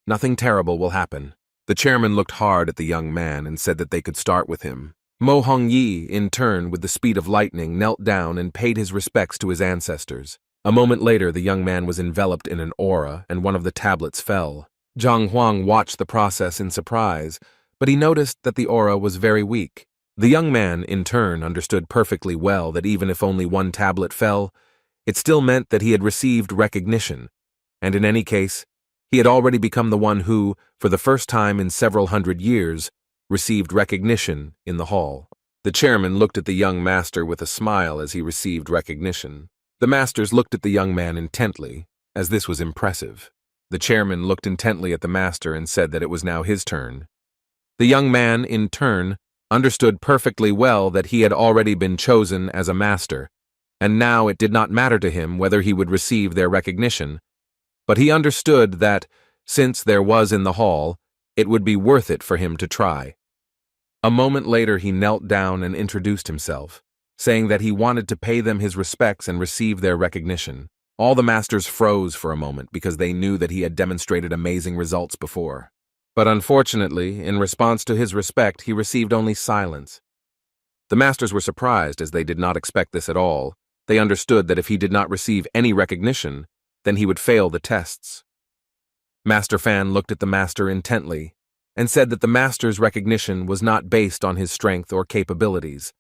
nothing terrible will happen. The chairman looked hard at the young man and said that they could start with him. Mo Hongyi, in turn, with the speed of lightning, knelt down and paid his respects to his ancestors. A moment later, the young man was enveloped in an aura, and one of the tablets fell. Zhang Huang watched the process in surprise, but he noticed that the aura was very weak. The young man, in turn, understood perfectly well that even if only one tablet fell, it still meant that he had received recognition, and in any case, he had already become the one who, for the first time in several hundred years, received recognition in the hall. The chairman looked at the young master with a smile as he received recognition. The masters looked at the young man intently, as this was impressive. The chairman looked intently at the master and said that it was now his turn. The young man, in turn, understood perfectly well that he had already been chosen as a master, and now it did not matter to him whether he would receive their recognition, but he understood that, since there was in the hall, it would be worth it for him to try. A moment later he knelt down and introduced himself, saying that he wanted to pay them his respects and receive their recognition. All the masters froze for a moment because they knew that he had demonstrated amazing results before. But unfortunately, in response to his respect, he received only silence. The masters were surprised as they did not expect this at all. They understood that if he did not receive any recognition, then he would fail the tests. Master Fan looked at the master intently and said that the master's recognition was not based on his strength or capabilities,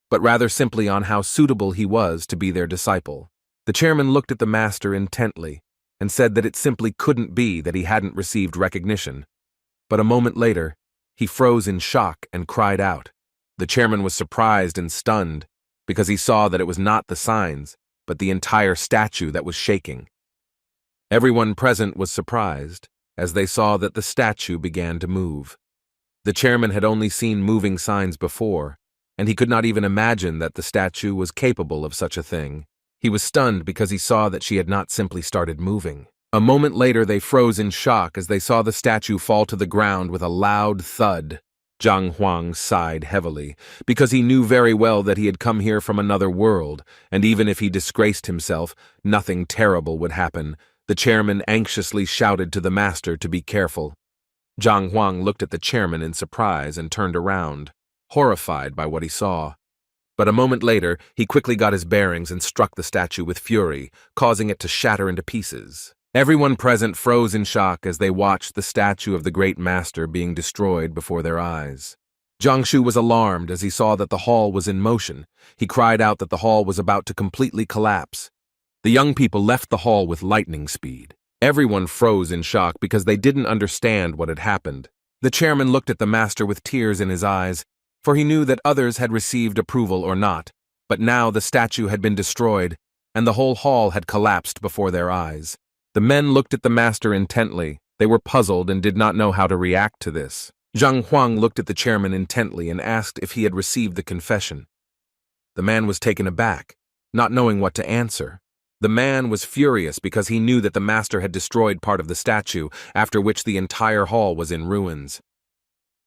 but rather simply on how suitable he was to be their disciple. The chairman looked at the master intently and said that it simply couldn't be that he hadn't received recognition. But a moment later, he froze in shock and cried out. The chairman was surprised and stunned because he saw that it was not the signs, but the entire statue that was shaking. Everyone present was surprised as they saw that the statue began to move. The chairman had only seen moving signs before, and he could not even imagine that the statue was capable of such a thing. He was stunned because he saw that she had not simply started moving. A moment later they froze in shock as they saw the statue fall to the ground with a loud thud. Zhang Huang sighed heavily, because he knew very well that he had come here from another world, and even if he disgraced himself, nothing terrible would happen. The chairman anxiously shouted to the master to be careful. Zhang Huang looked at the chairman in surprise and turned around, horrified by what he saw. But a moment later, he quickly got his bearings and struck the statue with fury, causing it to shatter into pieces. Everyone present froze in shock as they watched the statue of the great master being destroyed before their eyes. Zhang Shu was alarmed as he saw that the hall was in motion. He cried out that the hall was about to completely collapse. The young people left the hall with lightning speed. Everyone froze in shock because they didn't understand what had happened. The chairman looked at the master with tears in his eyes, for he knew that others had received approval or not, but now the statue had been destroyed, and the whole hall had collapsed before their eyes. The men looked at the master intently. They were puzzled and did not know how to react to this. Zhang Huang looked at the chairman intently and asked if he had received the confession. The man was taken aback, not knowing what to answer. The man was furious because he knew that the master had destroyed part of the statue, after which the entire hall was in ruins.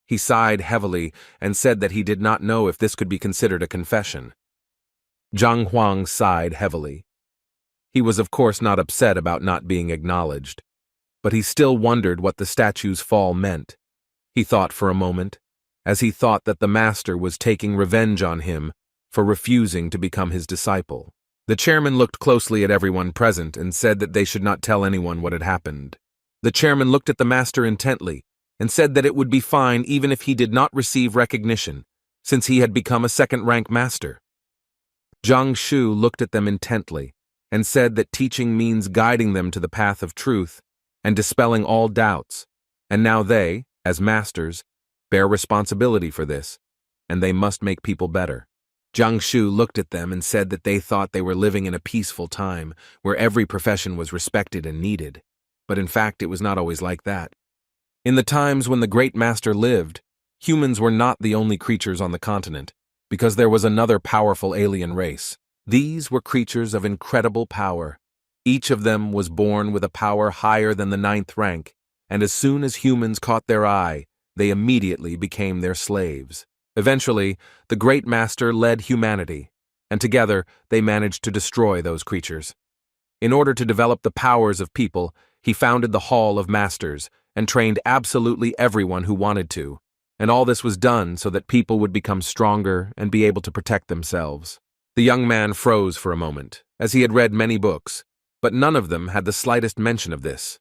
He sighed heavily and said that he did not know if this could be considered a confession. Zhang Huang sighed heavily. He was of course not upset about not being acknowledged, but he still wondered what the statue's fall meant. He thought for a moment, as he thought that the master was taking revenge on him for refusing to become his disciple. The chairman looked closely at everyone present and said that they should not tell anyone what had happened. The chairman looked at the master intently and said that it would be fine even if he did not receive recognition, since he had become a second-rank master. Zhang Shu looked at them intently and said that teaching means guiding them to the path of truth and dispelling all doubts, and now they, as masters, bear responsibility for this, and they must make people better. Jiang Shu looked at them and said that they thought they were living in a peaceful time where every profession was respected and needed. But in fact, it was not always like that. In the times when the great master lived, humans were not the only creatures on the continent, because there was another powerful alien race. These were creatures of incredible power. Each of them was born with a power higher than the 9th rank, and as soon as humans caught their eye, they immediately became their slaves. Eventually, the great master led humanity, and together they managed to destroy those creatures. In order to develop the powers of people, he founded the Hall of Masters and trained absolutely everyone who wanted to, and all this was done so that people would become stronger and be able to protect themselves. The young man froze for a moment, as he had read many books, but none of them had the slightest mention of this.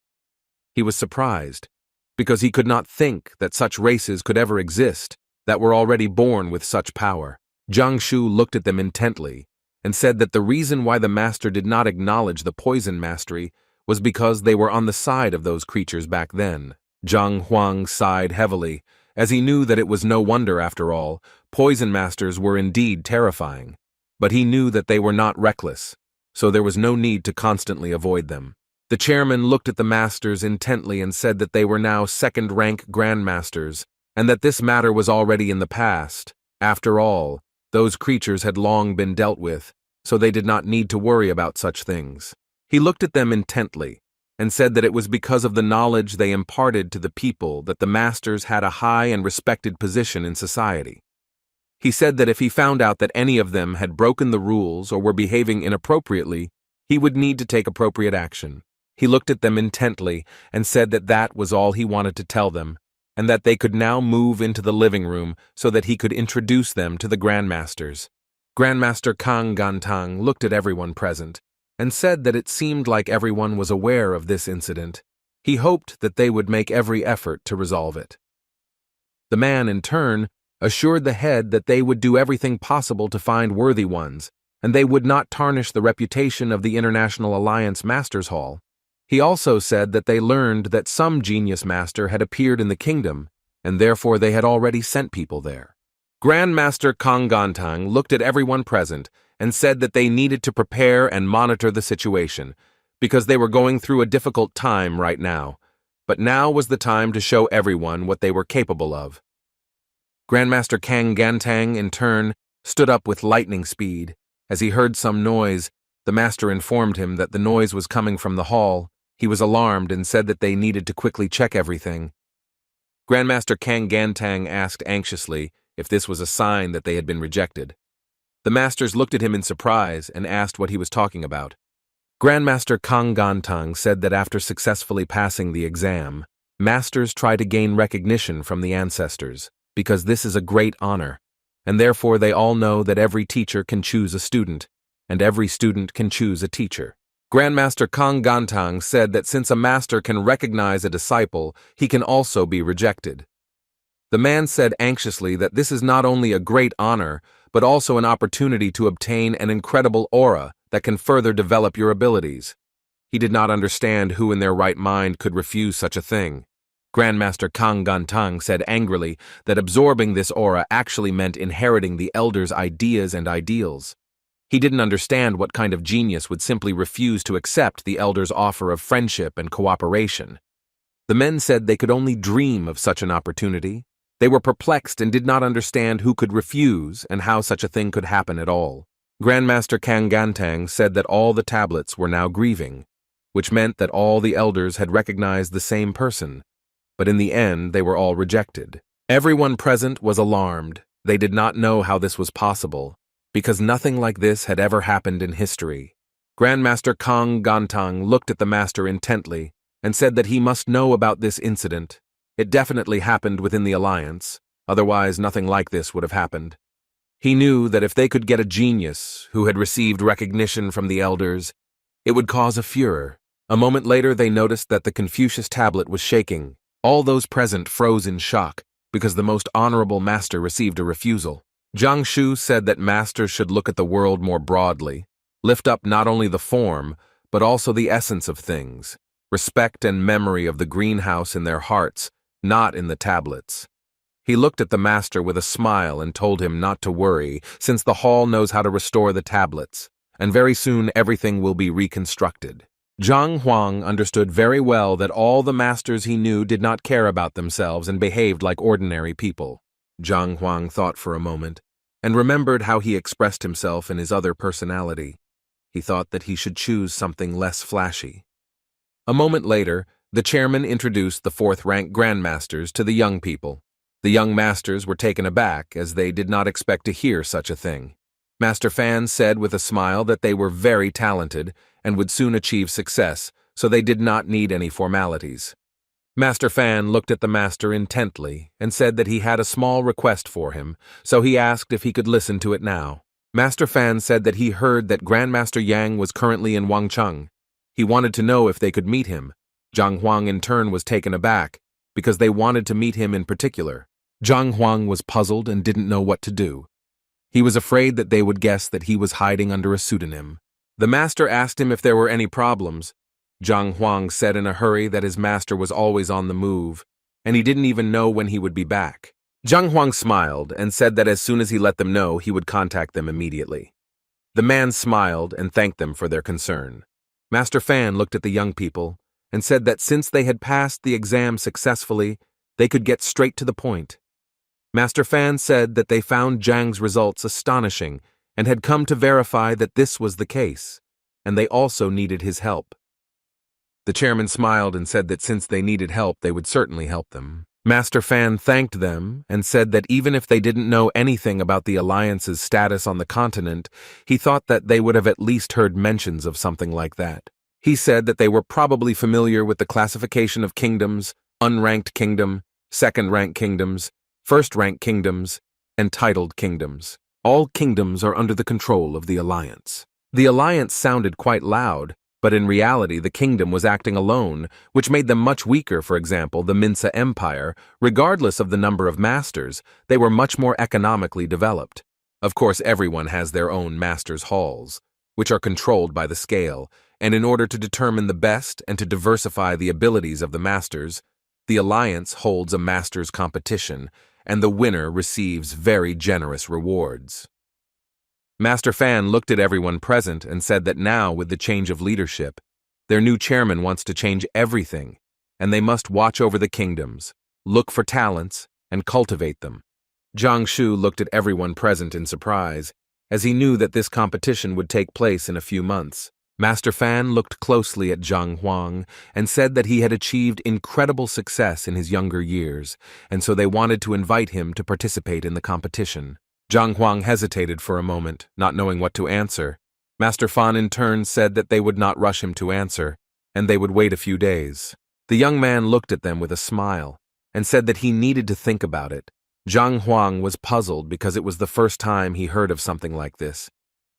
He was surprised, because he could not think that such races could ever exist that were already born with such power. Jiang Shu looked at them intently and said that the reason why the master did not acknowledge the poison mastery was because they were on the side of those creatures back then. Zhang Huang sighed heavily, as he knew that it was no wonder, after all, poison masters were indeed terrifying. But he knew that they were not reckless, so there was no need to constantly avoid them. The chairman looked at the masters intently and said that they were now 2nd-rank grandmasters, and that this matter was already in the past. After all, those creatures had long been dealt with, so they did not need to worry about such things. He looked at them intently and said that it was because of the knowledge they imparted to the people that the masters had a high and respected position in society. He said that if he found out that any of them had broken the rules or were behaving inappropriately, he would need to take appropriate action. He looked at them intently and said that that was all he wanted to tell them, and that they could now move into the living room so that he could introduce them to the grandmasters. Grandmaster Kang Gantang looked at everyone present and said that it seemed like everyone was aware of this incident. He hoped that they would make every effort to resolve it. The man, in turn, assured the head that they would do everything possible to find worthy ones, and they would not tarnish the reputation of the International Alliance Masters Hall. He also said that they learned that some genius master had appeared in the kingdom, and therefore they had already sent people there. Grandmaster Kang Gantang looked at everyone present and said that they needed to prepare and monitor the situation, because they were going through a difficult time right now, but now was the time to show everyone what they were capable of. Grandmaster Kang Gantang, in turn, stood up with lightning speed. As he heard some noise, the master informed him that the noise was coming from the hall. He was alarmed and said that they needed to quickly check everything. Grandmaster Kang Gantang asked anxiously if this was a sign that they had been rejected. The masters looked at him in surprise and asked what he was talking about. Grandmaster Kang Gantang said that after successfully passing the exam, masters try to gain recognition from the ancestors, because this is a great honor, and therefore they all know that every teacher can choose a student, and every student can choose a teacher. Grandmaster Kang Gantang said that since a master can recognize a disciple, he can also be rejected. The man said anxiously that this is not only a great honor, but also an opportunity to obtain an incredible aura that can further develop your abilities. He did not understand who in their right mind could refuse such a thing. Grandmaster Kang Gantang said angrily that absorbing this aura actually meant inheriting the elders' ideas and ideals. He didn't understand what kind of genius would simply refuse to accept the elders' offer of friendship and cooperation. The men said they could only dream of such an opportunity. They were perplexed and did not understand who could refuse and how such a thing could happen at all. Grandmaster Kang Gantang said that all the tablets were now grieving, which meant that all the elders had recognized the same person, but in the end they were all rejected. Everyone present was alarmed. They did not know how this was possible, because nothing like this had ever happened in history. Grandmaster Kang Gantang looked at the master intently and said that he must know about this incident. It definitely happened within the Alliance, otherwise nothing like this would have happened. He knew that if they could get a genius who had received recognition from the elders, it would cause a furor. A moment later they noticed that the Confucius tablet was shaking. All those present froze in shock, because the most honorable master received a refusal. Jiang Shu said that masters should look at the world more broadly, lift up not only the form, but also the essence of things, respect and memory of the greenhouse in their hearts, not in the tablets. He looked at the master with a smile and told him not to worry, since the hall knows how to restore the tablets, and very soon everything will be reconstructed. Zhang Huang understood very well that all the masters he knew did not care about themselves and behaved like ordinary people. Zhang Huang thought for a moment, and remembered how he expressed himself in his other personality. He thought that he should choose something less flashy. A moment later, the chairman introduced the fourth-rank grandmasters to the young people. The young masters were taken aback, as they did not expect to hear such a thing. Master Fan said with a smile that they were very talented and would soon achieve success, so they did not need any formalities. Master Fan looked at the master intently and said that he had a small request for him, so he asked if he could listen to it now. Master Fan said that he heard that Grandmaster Yang was currently in Wangcheng. He wanted to know if they could meet him. Zhang Huang in turn was taken aback, because they wanted to meet him in particular. Zhang Huang was puzzled and didn't know what to do. He was afraid that they would guess that he was hiding under a pseudonym. The master asked him if there were any problems. Zhang Huang said in a hurry that his master was always on the move, and he didn't even know when he would be back. Zhang Huang smiled and said that as soon as he let them know, he would contact them immediately. The man smiled and thanked them for their concern. Master Fan looked at the young people and said that since they had passed the exam successfully, they could get straight to the point. Master Fan said that they found Zhang's results astonishing and had come to verify that this was the case, and they also needed his help. The chairman smiled and said that since they needed help, they would certainly help them. Master Fan thanked them and said that even if they didn't know anything about the alliance's status on the continent, he thought that they would have at least heard mentions of something like that. He said that they were probably familiar with the classification of kingdoms, unranked kingdom, second-rank kingdoms, first-rank kingdoms, and titled kingdoms. All kingdoms are under the control of the alliance. The alliance sounded quite loud, but in reality the kingdom was acting alone, which made them much weaker. For example, the Minsa Empire, regardless of the number of masters, they were much more economically developed. Of course, everyone has their own masters' halls, which are controlled by the scale, and in order to determine the best and to diversify the abilities of the masters, the alliance holds a masters competition, and the winner receives very generous rewards. Master Fan looked at everyone present and said that now, with the change of leadership, their new chairman wants to change everything, and they must watch over the kingdoms, look for talents, and cultivate them. Zhang Shu looked at everyone present in surprise, as he knew that this competition would take place in a few months. Master Fan looked closely at Zhang Huang and said that he had achieved incredible success in his younger years, and so they wanted to invite him to participate in the competition. Zhang Huang hesitated for a moment, not knowing what to answer. Master Fan in turn said that they would not rush him to answer, and they would wait a few days. The young man looked at them with a smile and said that he needed to think about it. Zhang Huang was puzzled because it was the first time he heard of something like this,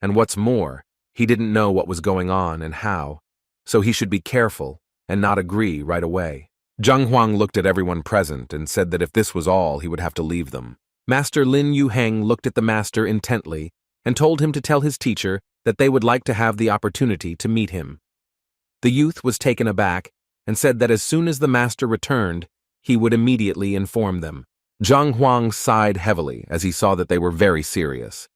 and what's more, he didn't know what was going on and how, so he should be careful and not agree right away. Zhang Huang looked at everyone present and said that if this was all, he would have to leave them. Master Lin Yuheng looked at the master intently and told him to tell his teacher that they would like to have the opportunity to meet him. The youth was taken aback and said that as soon as the master returned, he would immediately inform them. Zhang Huang sighed heavily as he saw that they were very serious.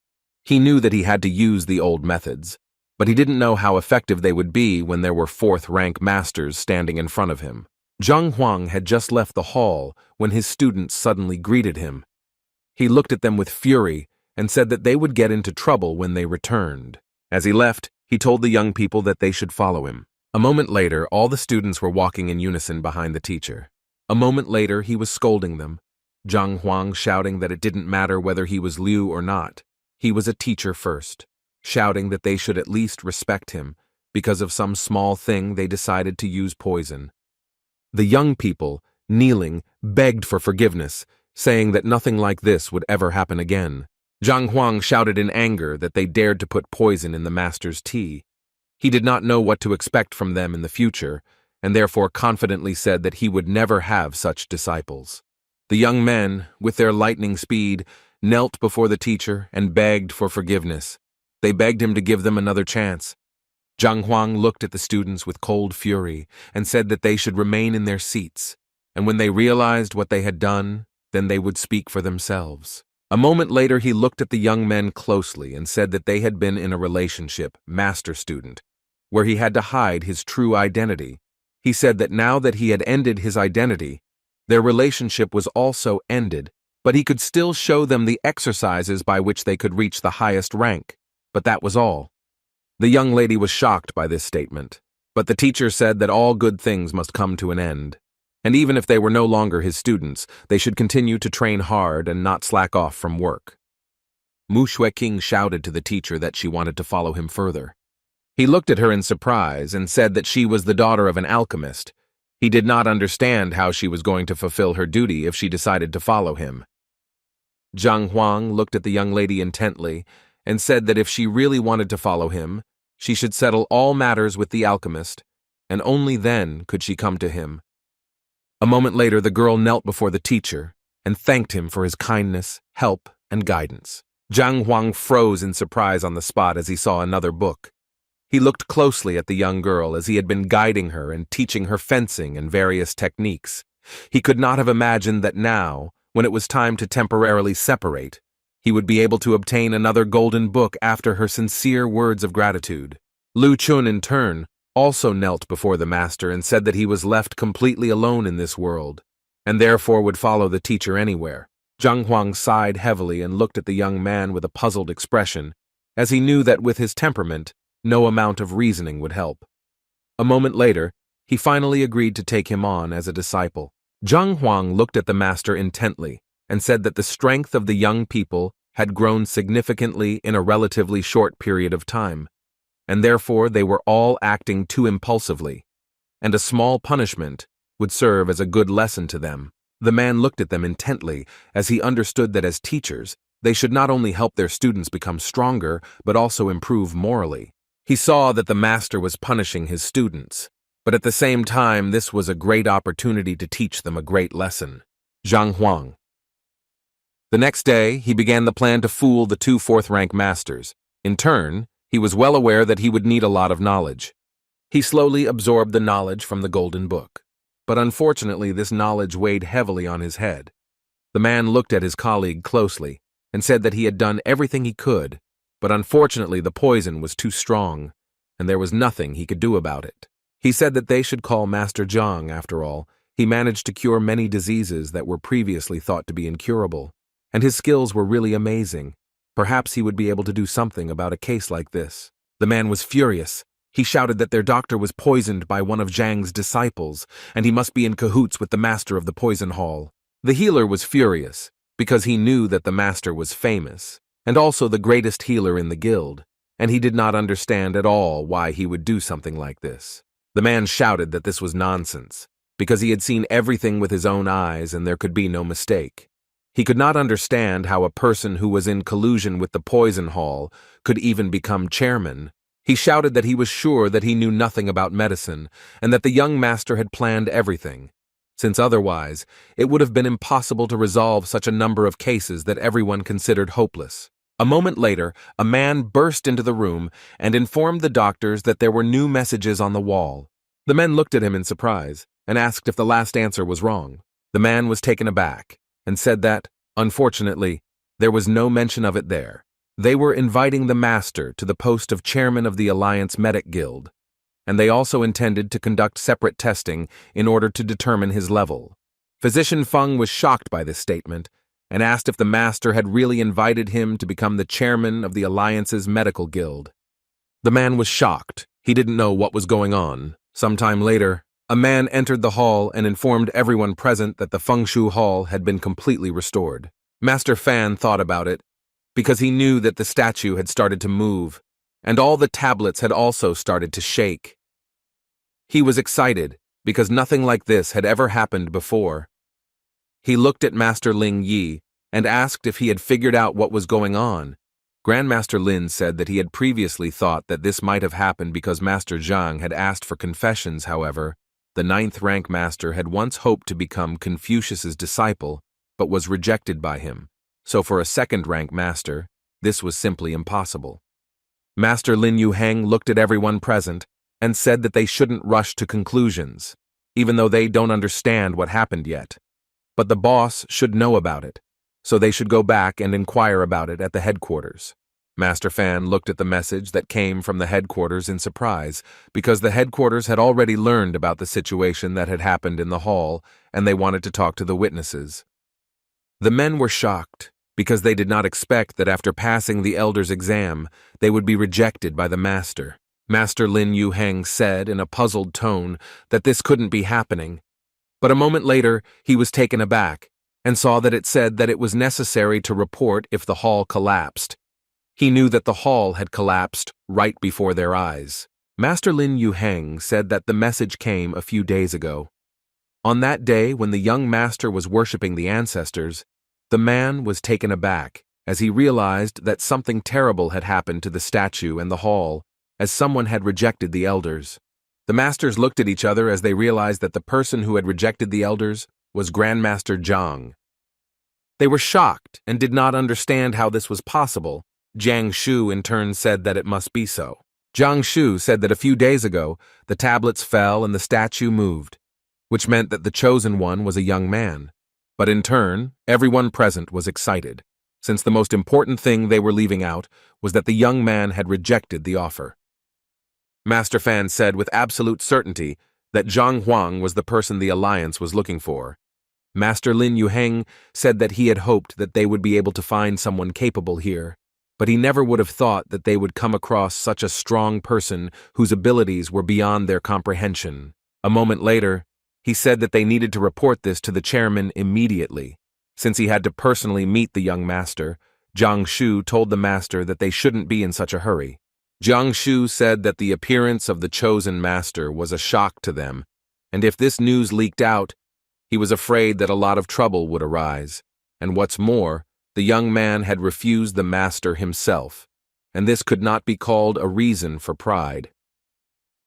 He knew that he had to use the old methods, but he didn't know how effective they would be when there were fourth-rank masters standing in front of him. Zhang Huang had just left the hall when his students suddenly greeted him. He looked at them with fury and said that they would get into trouble when they returned. As he left, he told the young people that they should follow him. A moment later, all the students were walking in unison behind the teacher. A moment later, he was scolding them, Zhang Huang shouting that it didn't matter whether he was Liu or not. He was a teacher first, shouting that they should at least respect him. Because of some small thing, they decided to use poison. The young people, kneeling, begged for forgiveness, saying that nothing like this would ever happen again. Zhang Huang shouted in anger that they dared to put poison in the master's tea. He did not know what to expect from them in the future, and therefore confidently said that he would never have such disciples. The young men, with their lightning speed, knelt before the teacher and begged for forgiveness. They begged him to give them another chance. Zhang Huang looked at the students with cold fury and said that they should remain in their seats, and when they realized what they had done, then they would speak for themselves. A moment later, he looked at the young men closely and said that they had been in a relationship, master-student, where he had to hide his true identity. He said that now that he had ended his identity, their relationship was also ended, but he could still show them the exercises by which they could reach the highest rank. But that was all. The young lady was shocked by this statement, but the teacher said that all good things must come to an end. And even if they were no longer his students, they should continue to train hard and not slack off from work. Mu Shuiqing shouted to the teacher that she wanted to follow him further. He looked at her in surprise and said that she was the daughter of an alchemist. He did not understand how she was going to fulfill her duty if she decided to follow him. Zhang Huang looked at the young lady intently and said that if she really wanted to follow him, she should settle all matters with the alchemist, and only then could she come to him. A moment later, the girl knelt before the teacher and thanked him for his kindness, help, and guidance. Zhang Huang froze in surprise on the spot as he saw another book. He looked closely at the young girl as he had been guiding her and teaching her fencing and various techniques. He could not have imagined that now, when it was time to temporarily separate, he would be able to obtain another golden book after her sincere words of gratitude. Lu Chun, in turn, also knelt before the master and said that he was left completely alone in this world, and therefore would follow the teacher anywhere. Zhang Huang sighed heavily and looked at the young man with a puzzled expression, as he knew that with his temperament, no amount of reasoning would help. A moment later, he finally agreed to take him on as a disciple. Zhang Huang looked at the master intently and said that the strength of the young people had grown significantly in a relatively short period of time, and therefore they were all acting too impulsively, and a small punishment would serve as a good lesson to them. The man looked at them intently as he understood that as teachers, they should not only help their students become stronger, but also improve morally. He saw that the master was punishing his students, but at the same time this was a great opportunity to teach them a great lesson. Zhang Huang. The next day, he began the plan to fool the two fourth-rank masters. In turn, he was well aware that he would need a lot of knowledge. He slowly absorbed the knowledge from the Golden Book, but unfortunately this knowledge weighed heavily on his head. The man looked at his colleague closely and said that he had done everything he could, but unfortunately the poison was too strong, and there was nothing he could do about it. He said that they should call Master Zhang. After all, he managed to cure many diseases that were previously thought to be incurable, and his skills were really amazing. Perhaps he would be able to do something about a case like this. The man was furious. He shouted that their doctor was poisoned by one of Zhang's disciples, and he must be in cahoots with the master of the poison hall. The healer was furious, because he knew that the master was famous, and also the greatest healer in the guild, and he did not understand at all why he would do something like this. The man shouted that this was nonsense, because he had seen everything with his own eyes and there could be no mistake. He could not understand how a person who was in collusion with the poison hall could even become chairman. He shouted that he was sure that he knew nothing about medicine and that the young master had planned everything, since otherwise it would have been impossible to resolve such a number of cases that everyone considered hopeless. A moment later, a man burst into the room and informed the doctors that there were new messages on the wall. The men looked at him in surprise and asked if the last answer was wrong. The man was taken aback and said that, unfortunately, there was no mention of it there. They were inviting the master to the post of chairman of the Alliance Medic Guild, and they also intended to conduct separate testing in order to determine his level. Physician Feng was shocked by this statement and asked if the master had really invited him to become the chairman of the Alliance's medical guild. The man was shocked. He didn't know what was going on. Sometime later, a man entered the hall and informed everyone present that the Fengshu Hall had been completely restored. Master Fan thought about it, because he knew that the statue had started to move, and all the tablets had also started to shake. He was excited, because nothing like this had ever happened before. He looked at Master Ling Yi and asked if he had figured out what was going on. Grandmaster Lin said that he had previously thought that this might have happened because Master Zhang had asked for confessions. However, the 9th rank master had once hoped to become Confucius's disciple, but was rejected by him. So for a 2nd rank master, this was simply impossible. Master Lin Yuheng looked at everyone present and said that they shouldn't rush to conclusions, even though they don't understand what happened yet. but the boss should know about it, so they should go back and inquire about it at the headquarters. Master Fan looked at the message that came from the headquarters in surprise, because the headquarters had already learned about the situation that had happened in the hall, and they wanted to talk to the witnesses. The men were shocked, because they did not expect that after passing the elder's exam, they would be rejected by the master. Master Lin Yu-heng said in a puzzled tone that this couldn't be happening, but a moment later he was taken aback and saw that it said that it was necessary to report if the hall collapsed. He knew that the hall had collapsed right before their eyes. Master Lin Yu-heng said that the message came a few days ago. On that day when the young master was worshipping the ancestors, the man was taken aback as he realized that something terrible had happened to the statue and the hall, as someone had rejected the elders. The masters looked at each other as they realized that the person who had rejected the elders was Grandmaster Zhang. They were shocked and did not understand how this was possible. Jiang Shu in turn said that it must be so. Jiang Shu said that a few days ago, the tablets fell and the statue moved, which meant that the chosen one was a young man. But in turn, everyone present was excited, since the most important thing they were leaving out was that the young man had rejected the offer. Master Fan said with absolute certainty that Zhang Huang was the person the alliance was looking for. Master Lin Yu-heng said that he had hoped that they would be able to find someone capable here, but he never would have thought that they would come across such a strong person whose abilities were beyond their comprehension. A moment later, he said that they needed to report this to the chairman immediately. Since he had to personally meet the young master, Jiang Shu told the master that they shouldn't be in such a hurry. Jiang Shu said that the appearance of the chosen master was a shock to them, and if this news leaked out, he was afraid that a lot of trouble would arise, and what's more, the young man had refused the master himself, and this could not be called a reason for pride.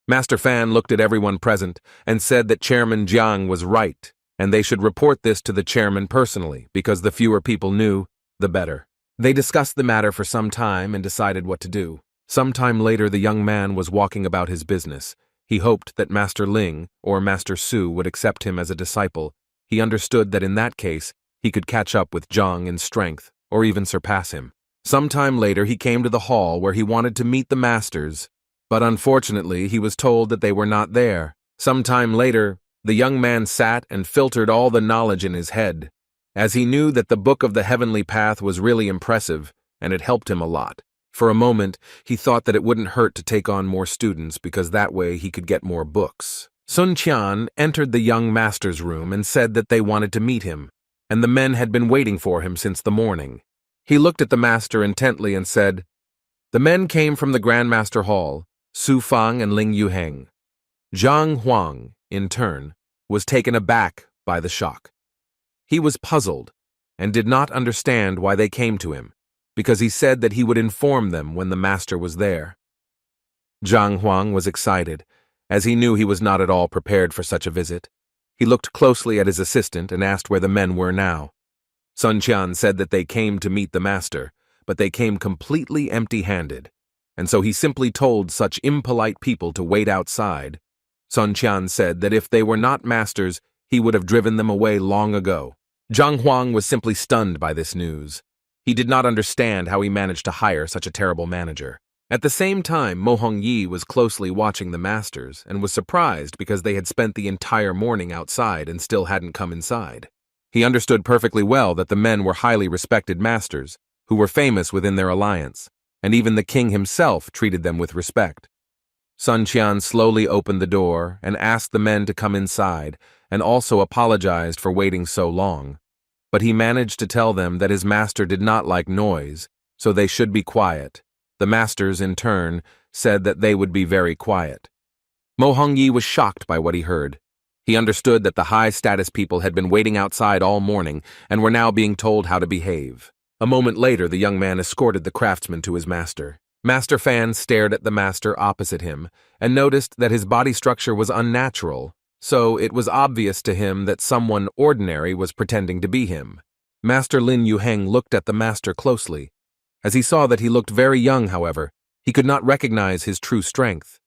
Master Fan looked at everyone present and said that Chairman Jiang was right, and they should report this to the chairman personally, because the fewer people knew, the better. They discussed the matter for some time and decided what to do. Some time later, the young man was walking about his business. He hoped that Master Ling or Master Su would accept him as a disciple. He understood that in that case, he could catch up with Zhang in strength, or even surpass him. Some time later, he came to the hall where he wanted to meet the masters, but unfortunately, he was told that they were not there. Some time later, the young man sat and filtered all the knowledge in his head, as he knew that the Book of the Heavenly Path was really impressive, and it helped him a lot. For a moment, he thought that it wouldn't hurt to take on more students because that way he could get more books. Sun Qian entered the young master's room and said that they wanted to meet him, and the men had been waiting for him since the morning. He looked at the master intently and said, "The men came from the Grandmaster Hall, Su Fang and Ling Yu-heng." Zhang Huang, in turn, was taken aback by the shock. He was puzzled and did not understand why they came to him, because he said that he would inform them when the master was there. Zhang Huang was excited, as he knew he was not at all prepared for such a visit. He looked closely at his assistant and asked where the men were now. Sun Qian said that they came to meet the master, but they came completely empty-handed, and so he simply told such impolite people to wait outside. Sun Qian said that if they were not masters, he would have driven them away long ago. Zhang Huang was simply stunned by this news. He did not understand how he managed to hire such a terrible manager. At the same time, Mo Hongyi was closely watching the masters and was surprised because they had spent the entire morning outside and still hadn't come inside. He understood perfectly well that the men were highly respected masters, who were famous within their alliance, and even the king himself treated them with respect. Sun Qian slowly opened the door and asked the men to come inside, and also apologized for waiting so long. But he managed to tell them that his master did not like noise, so they should be quiet. The masters, in turn, said that they would be very quiet. Mo Hongyi was shocked by what he heard. He understood that the high-status people had been waiting outside all morning and were now being told how to behave. A moment later, the young man escorted the craftsman to his master. Master Fan stared at the master opposite him and noticed that his body structure was unnatural, so it was obvious to him that someone ordinary was pretending to be him. Master Lin Yu-heng looked at the master closely. As he saw that he looked very young, however, he could not recognize his true strength.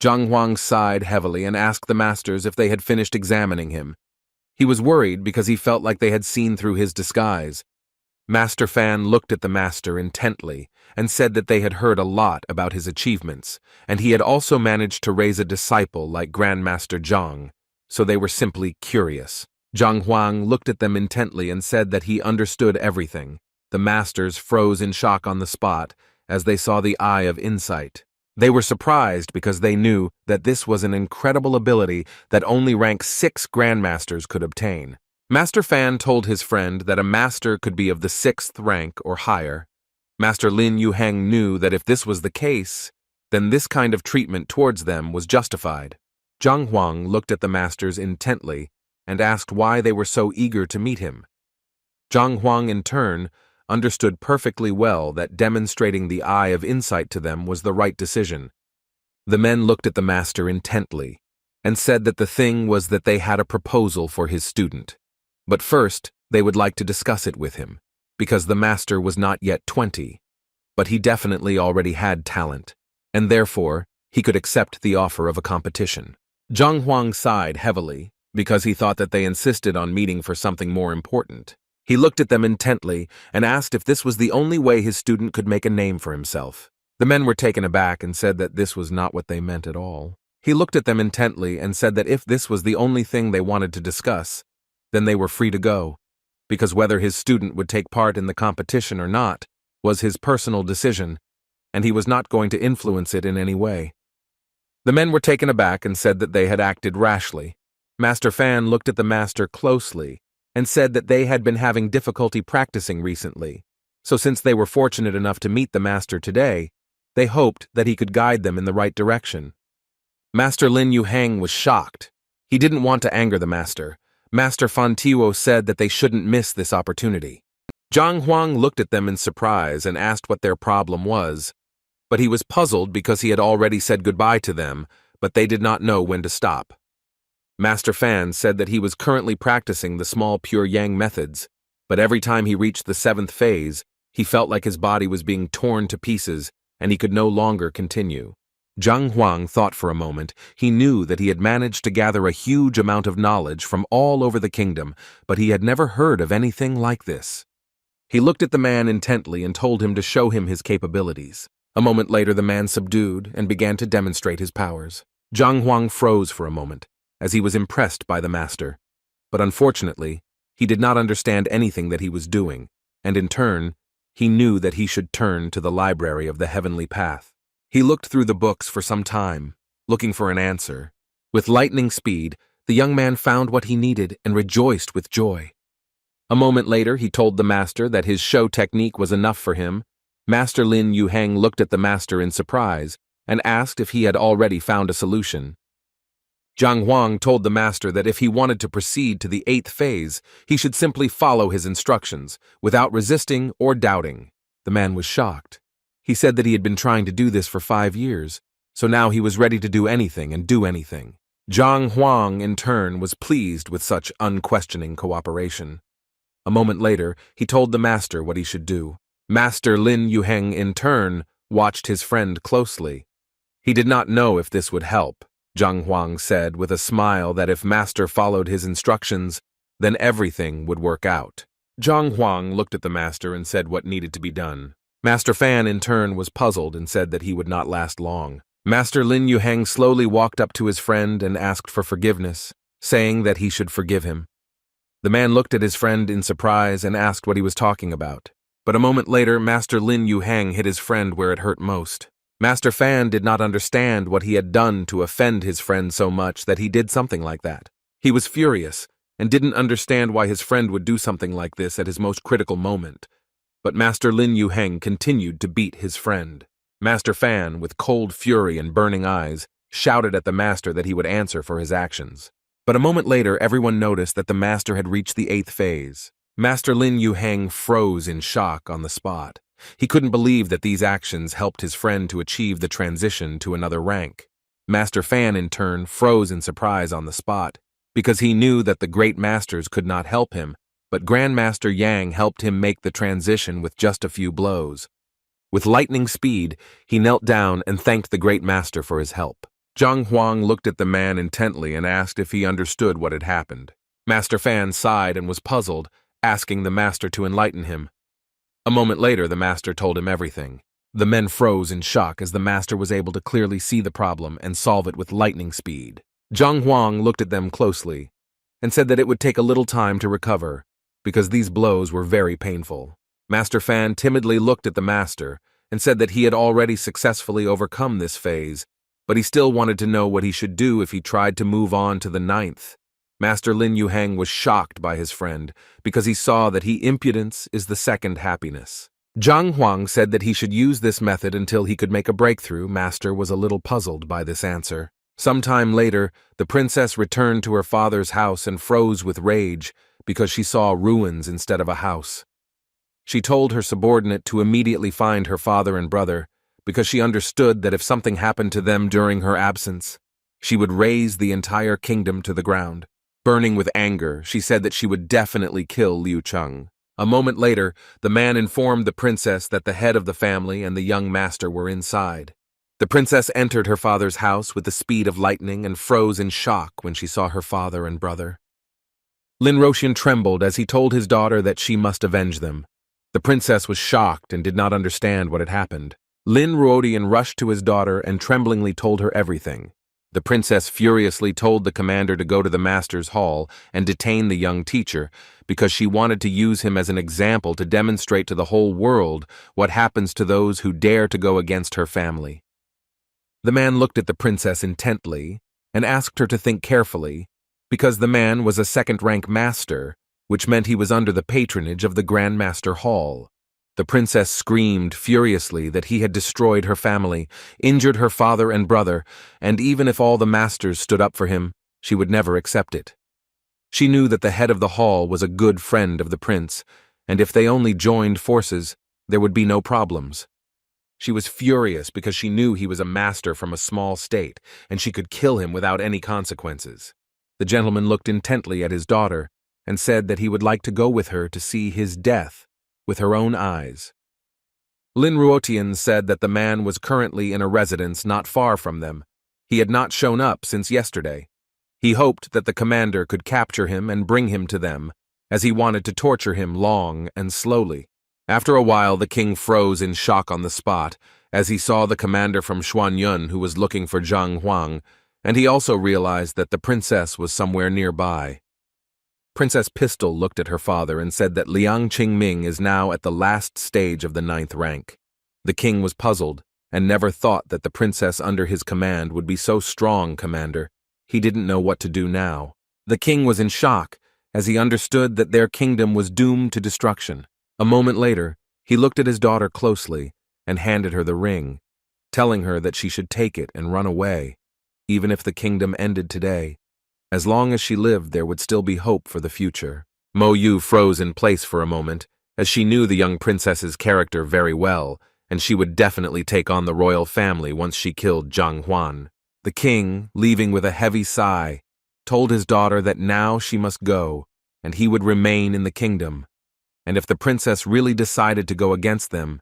Zhang Huang sighed heavily and asked the masters if they had finished examining him. He was worried because he felt like they had seen through his disguise. Master Fan looked at the master intently and said that they had heard a lot about his achievements, and he had also managed to raise a disciple like Grandmaster Zhang, so they were simply curious. Zhang Huang looked at them intently and said that he understood everything. The masters froze in shock on the spot as they saw the Eye of Insight. They were surprised because they knew that this was an incredible ability that only rank 6 grandmasters could obtain. Master Fan told his friend that a master could be of the 6th rank or higher. Master Lin Yuheng knew that if this was the case, then this kind of treatment towards them was justified. Zhang Huang looked at the masters intently and asked why they were so eager to meet him. Zhang Huang, in turn, understood perfectly well that demonstrating the Eye of Insight to them was the right decision. The men looked at the master intently and said that the thing was that they had a proposal for his student. But first, they would like to discuss it with him, because the master was not yet 20, but he definitely already had talent, and therefore, he could accept the offer of a competition. Zhang Huang sighed heavily, because he thought that they insisted on meeting for something more important. He looked at them intently and asked if this was the only way his student could make a name for himself. The men were taken aback and said that this was not what they meant at all. He looked at them intently and said that if this was the only thing they wanted to discuss, then they were free to go, because whether his student would take part in the competition or not was his personal decision, and he was not going to influence it in any way. The men were taken aback and said that they had acted rashly. Master Fan looked at the master closely and said that they had been having difficulty practicing recently, so since they were fortunate enough to meet the master today, they hoped that he could guide them in the right direction. Master Lin Yuheng was shocked. He didn't want to anger the master. Master Fan Tiwo said that they shouldn't miss this opportunity. Zhang Huang looked at them in surprise and asked what their problem was, but he was puzzled because he had already said goodbye to them, but they did not know when to stop. Master Fan said that he was currently practicing the small pure yang methods, but every time he reached the 7th phase, he felt like his body was being torn to pieces and he could no longer continue. Zhang Huang thought for a moment. He knew that he had managed to gather a huge amount of knowledge from all over the kingdom, but he had never heard of anything like this. He looked at the man intently and told him to show him his capabilities. A moment later, the man subdued and began to demonstrate his powers. Zhang Huang froze for a moment, as he was impressed by the master. But unfortunately, he did not understand anything that he was doing, and in turn, he knew that he should turn to the library of the heavenly path. He looked through the books for some time, looking for an answer. With lightning speed, the young man found what he needed and rejoiced with joy. A moment later, he told the master that his show technique was enough for him. Master Lin Yuheng looked at the master in surprise and asked if he had already found a solution. Zhang Huang told the master that if he wanted to proceed to the 8th phase, he should simply follow his instructions, without resisting or doubting. The man was shocked. He said that he had been trying to do this for 5 years, so now he was ready to do anything and do anything. Zhang Huang, in turn, was pleased with such unquestioning cooperation. A moment later, he told the master what he should do. Master Lin Yuheng, in turn, watched his friend closely. He did not know if this would help. Zhang Huang said with a smile that if Master followed his instructions, then everything would work out. Zhang Huang looked at the master and said what needed to be done. Master Fan, in turn, was puzzled and said that he would not last long. Master Lin Yuheng slowly walked up to his friend and asked for forgiveness, saying that he should forgive him. The man looked at his friend in surprise and asked what he was talking about. But a moment later, Master Lin Yuheng hit his friend where it hurt most. Master Fan did not understand what he had done to offend his friend so much that he did something like that. He was furious and didn't understand why his friend would do something like this at his most critical moment. But Master Lin Yuheng continued to beat his friend. Master Fan, with cold fury and burning eyes, shouted at the master that he would answer for his actions. But a moment later, everyone noticed that the master had reached the 8th phase. Master Lin Yuheng froze in shock on the spot. He couldn't believe that these actions helped his friend to achieve the transition to another rank. Master Fan, in turn, froze in surprise on the spot, because he knew that the great masters could not help him, but Grandmaster Yang helped him make the transition with just a few blows. With lightning speed, he knelt down and thanked the great master for his help. Zhang Huang looked at the man intently and asked if he understood what had happened. Master Fan sighed and was puzzled, asking the master to enlighten him. A moment later, the master told him everything. The men froze in shock as the master was able to clearly see the problem and solve it with lightning speed. Zhang Huang looked at them closely and said that it would take a little time to recover, because these blows were very painful. Master Fan timidly looked at the master and said that he had already successfully overcome this phase, but he still wanted to know what he should do if he tried to move on to the 9th. Master Lin Yuhang was shocked by his friend because he saw that impudence is the second happiness. Zhang Huang said that he should use this method until he could make a breakthrough. Master was a little puzzled by this answer. Sometime later, the princess returned to her father's house and froze with rage because she saw ruins instead of a house. She told her subordinate to immediately find her father and brother because she understood that if something happened to them during her absence, she would raze the entire kingdom to the ground. Burning with anger, she said that she would definitely kill Liu Cheng. A moment later, the man informed the princess that the head of the family and the young master were inside. The princess entered her father's house with the speed of lightning and froze in shock when she saw her father and brother. Lin Roshan trembled as he told his daughter that she must avenge them. The princess was shocked and did not understand what had happened. Lin Ruodian rushed to his daughter and tremblingly told her everything. The princess furiously told the commander to go to the master's hall and detain the young teacher because she wanted to use him as an example to demonstrate to the whole world what happens to those who dare to go against her family. The man looked at the princess intently and asked her to think carefully because the man was a second-rank master, which meant he was under the patronage of the Grand Master Hall. The princess screamed furiously that he had destroyed her family, injured her father and brother, and even if all the masters stood up for him, she would never accept it. She knew that the head of the hall was a good friend of the prince, and if they only joined forces, there would be no problems. She was furious because she knew he was a master from a small state, and she could kill him without any consequences. The gentleman looked intently at his daughter and said that he would like to go with her to see his death with her own eyes. Lin Ruotian said that the man was currently in a residence not far from them. He had not shown up since yesterday. He hoped that the commander could capture him and bring him to them, as he wanted to torture him long and slowly. After a while, the king froze in shock on the spot, as he saw the commander from Xuanyun who was looking for Zhang Huang, and he also realized that the princess was somewhere nearby. Princess Pistol looked at her father and said that Liang Qingming is now at the last stage of the 9th rank. The king was puzzled and never thought that the princess under his command would be so strong, Commander. He didn't know what to do now. The king was in shock as he understood that their kingdom was doomed to destruction. A moment later, he looked at his daughter closely and handed her the ring, telling her that she should take it and run away, even if the kingdom ended today. As long as she lived, there would still be hope for the future. Mo Yu froze in place for a moment, as she knew the young princess's character very well, and she would definitely take on the royal family once she killed Zhang Huan. The king, leaving with a heavy sigh, told his daughter that now she must go, and he would remain in the kingdom. And if the princess really decided to go against them,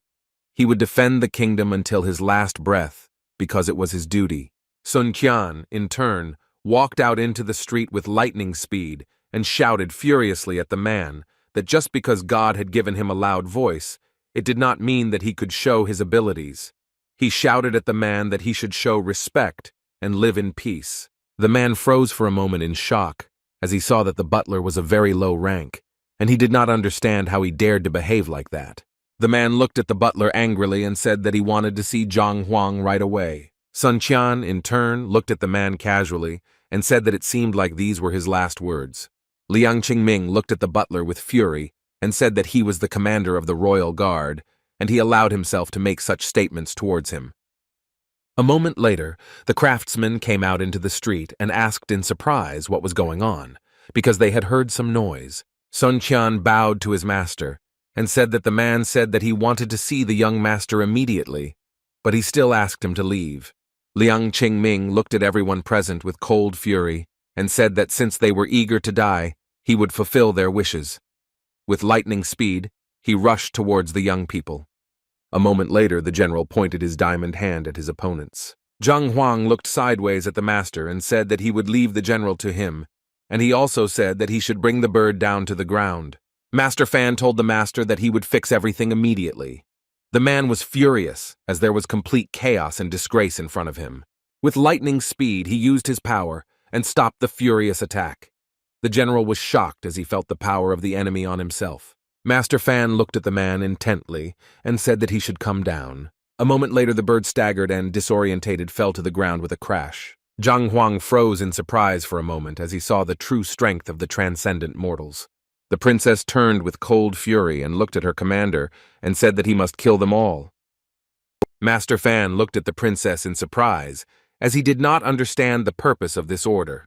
he would defend the kingdom until his last breath, because it was his duty. Sun Qian, in turn, walked out into the street with lightning speed and shouted furiously at the man that just because God had given him a loud voice, it did not mean that he could show his abilities. He shouted at the man that he should show respect and live in peace. The man froze for a moment in shock as he saw that the butler was a very low rank, and he did not understand how he dared to behave like that. The man looked at the butler angrily and said that he wanted to see Zhang Huang right away. Sun Qian, in turn, looked at the man casually and said that it seemed like these were his last words. Liang Qingming looked at the butler with fury and said that he was the commander of the royal guard, and he allowed himself to make such statements towards him. A moment later, the craftsmen came out into the street and asked in surprise what was going on, because they had heard some noise. Sun Qian bowed to his master and said that the man said that he wanted to see the young master immediately, but he still asked him to leave. Liang Qingming looked at everyone present with cold fury and said that since they were eager to die, he would fulfill their wishes. With lightning speed, he rushed towards the young people. A moment later, the general pointed his diamond hand at his opponents. Zhang Huang looked sideways at the master and said that he would leave the general to him, and he also said that he should bring the bird down to the ground. Master Fan told the master that he would fix everything immediately. The man was furious, as there was complete chaos and disgrace in front of him. With lightning speed, he used his power and stopped the furious attack. The general was shocked as he felt the power of the enemy on himself. Master Fan looked at the man intently and said that he should come down. A moment later, the bird staggered and, disorientated, fell to the ground with a crash. Zhang Huang froze in surprise for a moment as he saw the true strength of the transcendent mortals. The princess turned with cold fury and looked at her commander and said that he must kill them all. Master Fan looked at the princess in surprise, as he did not understand the purpose of this order.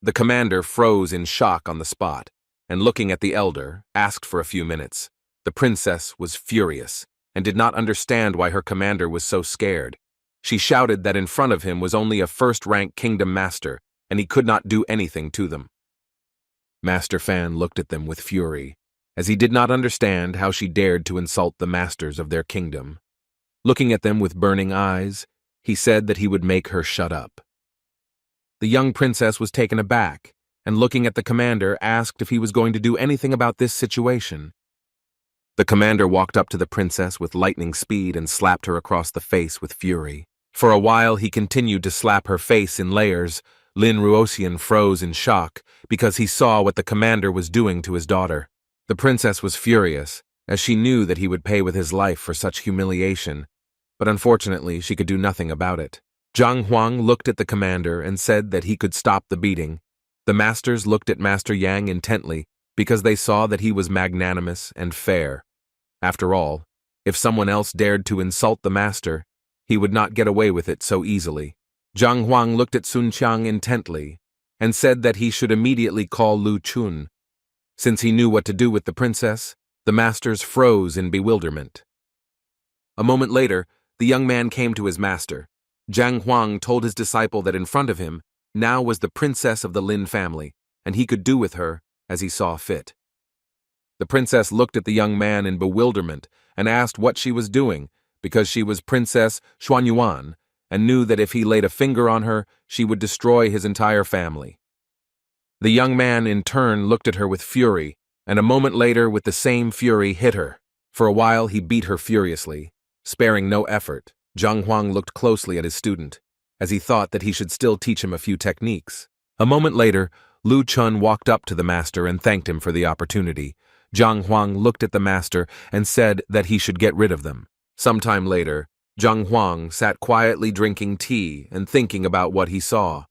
The commander froze in shock on the spot, and looking at the elder, asked for a few minutes. The princess was furious, and did not understand why her commander was so scared. She shouted that in front of him was only a first-rank kingdom master, and he could not do anything to them. Master Fan looked at them with fury, as he did not understand how she dared to insult the masters of their kingdom. Looking at them with burning eyes, he said that he would make her shut up. The young princess was taken aback, and looking at the commander, asked if he was going to do anything about this situation. The commander walked up to the princess with lightning speed and slapped her across the face with fury. For a while he continued to slap her face in layers. Lin Ruosian froze in shock because he saw what the commander was doing to his daughter. The princess was furious, as she knew that he would pay with his life for such humiliation, but unfortunately she could do nothing about it. Zhang Huang looked at the commander and said that he could stop the beating. The masters looked at Master Yang intently because they saw that he was magnanimous and fair. After all, if someone else dared to insult the master, he would not get away with it so easily. Zhang Huang looked at Sun Qiang intently and said that he should immediately call Lu Chun. Since he knew what to do with the princess, the masters froze in bewilderment. A moment later, the young man came to his master. Zhang Huang told his disciple that in front of him now was the princess of the Lin family, and he could do with her as he saw fit. The princess looked at the young man in bewilderment and asked what she was doing, because she was Princess Xuanyuan, and knew that if he laid a finger on her, she would destroy his entire family. The young man in turn looked at her with fury, and a moment later with the same fury hit her. For a while he beat her furiously, sparing no effort. Zhang Huang looked closely at his student, as he thought that he should still teach him a few techniques. A moment later, Lu Chun walked up to the master and thanked him for the opportunity. Zhang Huang looked at the master and said that he should get rid of them. Sometime later, Zhang Huang sat quietly drinking tea and thinking about what he saw.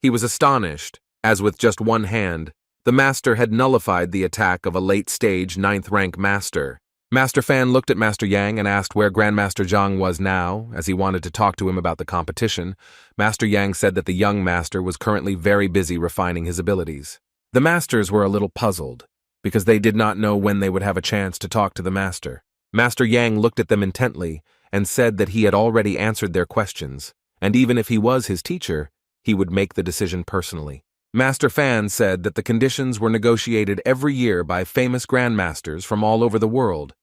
He was astonished, as with just one hand, the master had nullified the attack of a late-stage 9th-rank master. Master Fan looked at Master Yang and asked where Grandmaster Zhang was now, as he wanted to talk to him about the competition. Master Yang said that the young master was currently very busy refining his abilities. The masters were a little puzzled, because they did not know when they would have a chance to talk to the master. Master Yang looked at them intently and said that he had already answered their questions, and even if he was his teacher, he would make the decision personally. Master Fan said that the conditions were negotiated every year by famous grandmasters from all over the world,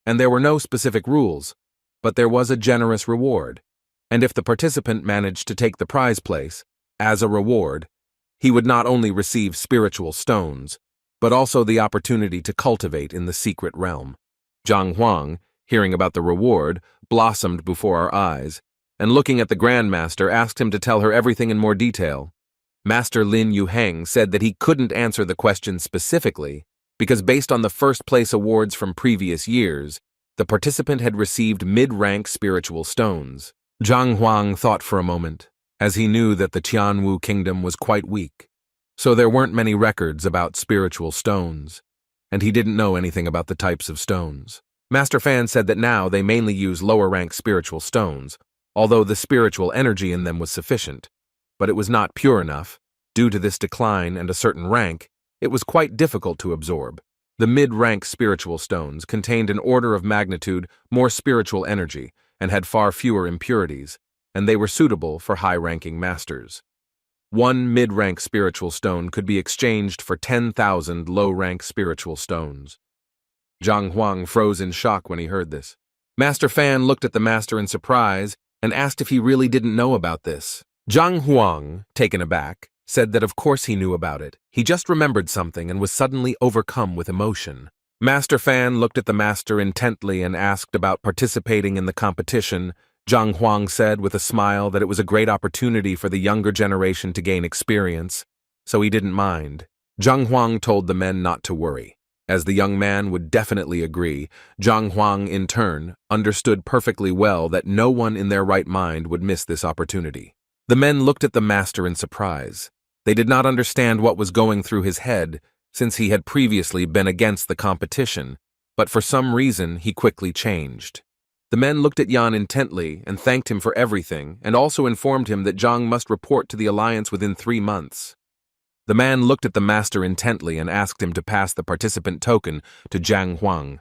and there were no specific rules, but there was a generous reward, and if the participant managed to take the prize place, as a reward, he would not only receive spiritual stones, but also the opportunity to cultivate in the secret realm. Zhang Huang, hearing about the reward, blossomed before our eyes, and looking at the Grandmaster, asked him to tell her everything in more detail. Master Lin Yuheng said that he couldn't answer the question specifically, because based on the first-place awards from previous years, the participant had received mid-rank spiritual stones. Zhang Huang thought for a moment, as he knew that the Tianwu kingdom was quite weak, so there weren't many records about spiritual stones, and he didn't know anything about the types of stones. Master Fan said that now they mainly use lower-rank spiritual stones, although the spiritual energy in them was sufficient, but it was not pure enough. Due to this decline and a certain rank, it was quite difficult to absorb. The mid-rank spiritual stones contained an order of magnitude more spiritual energy and had far fewer impurities, and they were suitable for high-ranking masters. One mid-rank spiritual stone could be exchanged for 10,000 low-rank spiritual stones. Zhang Huang froze in shock when he heard this. Master Fan looked at the master in surprise and asked if he really didn't know about this. Zhang Huang, taken aback, said that of course he knew about it. He just remembered something and was suddenly overcome with emotion. Master Fan looked at the master intently and asked about participating in the competition. Zhang Huang said with a smile that it was a great opportunity for the younger generation to gain experience, so he didn't mind. Zhang Huang told the men not to worry. As the young man would definitely agree, Zhang Huang, in turn, understood perfectly well that no one in their right mind would miss this opportunity. The men looked at the master in surprise. They did not understand what was going through his head, since he had previously been against the competition, but for some reason he quickly changed. The men looked at Yan intently and thanked him for everything, and also informed him that Zhang must report to the alliance within 3 months. The man looked at the master intently and asked him to pass the participant token to Zhang Huang.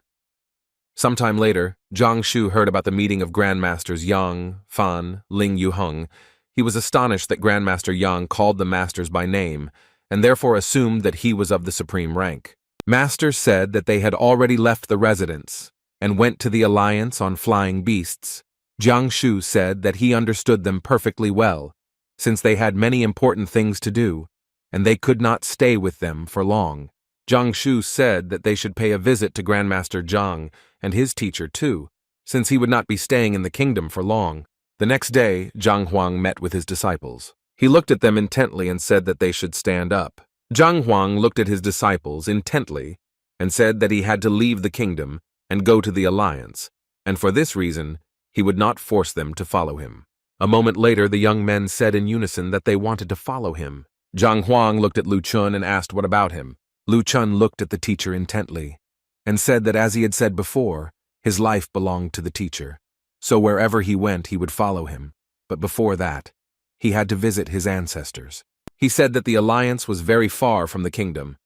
Sometime later, Zhang Shu heard about the meeting of Grandmasters Yang, Fan, Ling Yuheng. He was astonished that Grandmaster Yang called the masters by name, and therefore assumed that he was of the supreme rank. Master said that they had already left the residence and went to the alliance on flying beasts. Jiang Shu said that he understood them perfectly well, since they had many important things to do, and they could not stay with them for long. Jiang Shu said that they should pay a visit to Grandmaster Zhang and his teacher too, since he would not be staying in the kingdom for long. The next day, Zhang Huang met with his disciples. He looked at them intently and said that they should stand up. Zhang Huang looked at his disciples intently and said that he had to leave the kingdom and go to the alliance, and for this reason, he would not force them to follow him. A moment later, the young men said in unison that they wanted to follow him. Zhang Huang looked at Lu Chun and asked what about him. Lu Chun looked at the teacher intently and said that as he had said before, his life belonged to the teacher, so wherever he went he would follow him, but before that, he had to visit his ancestors. He said that the alliance was very far from the kingdom,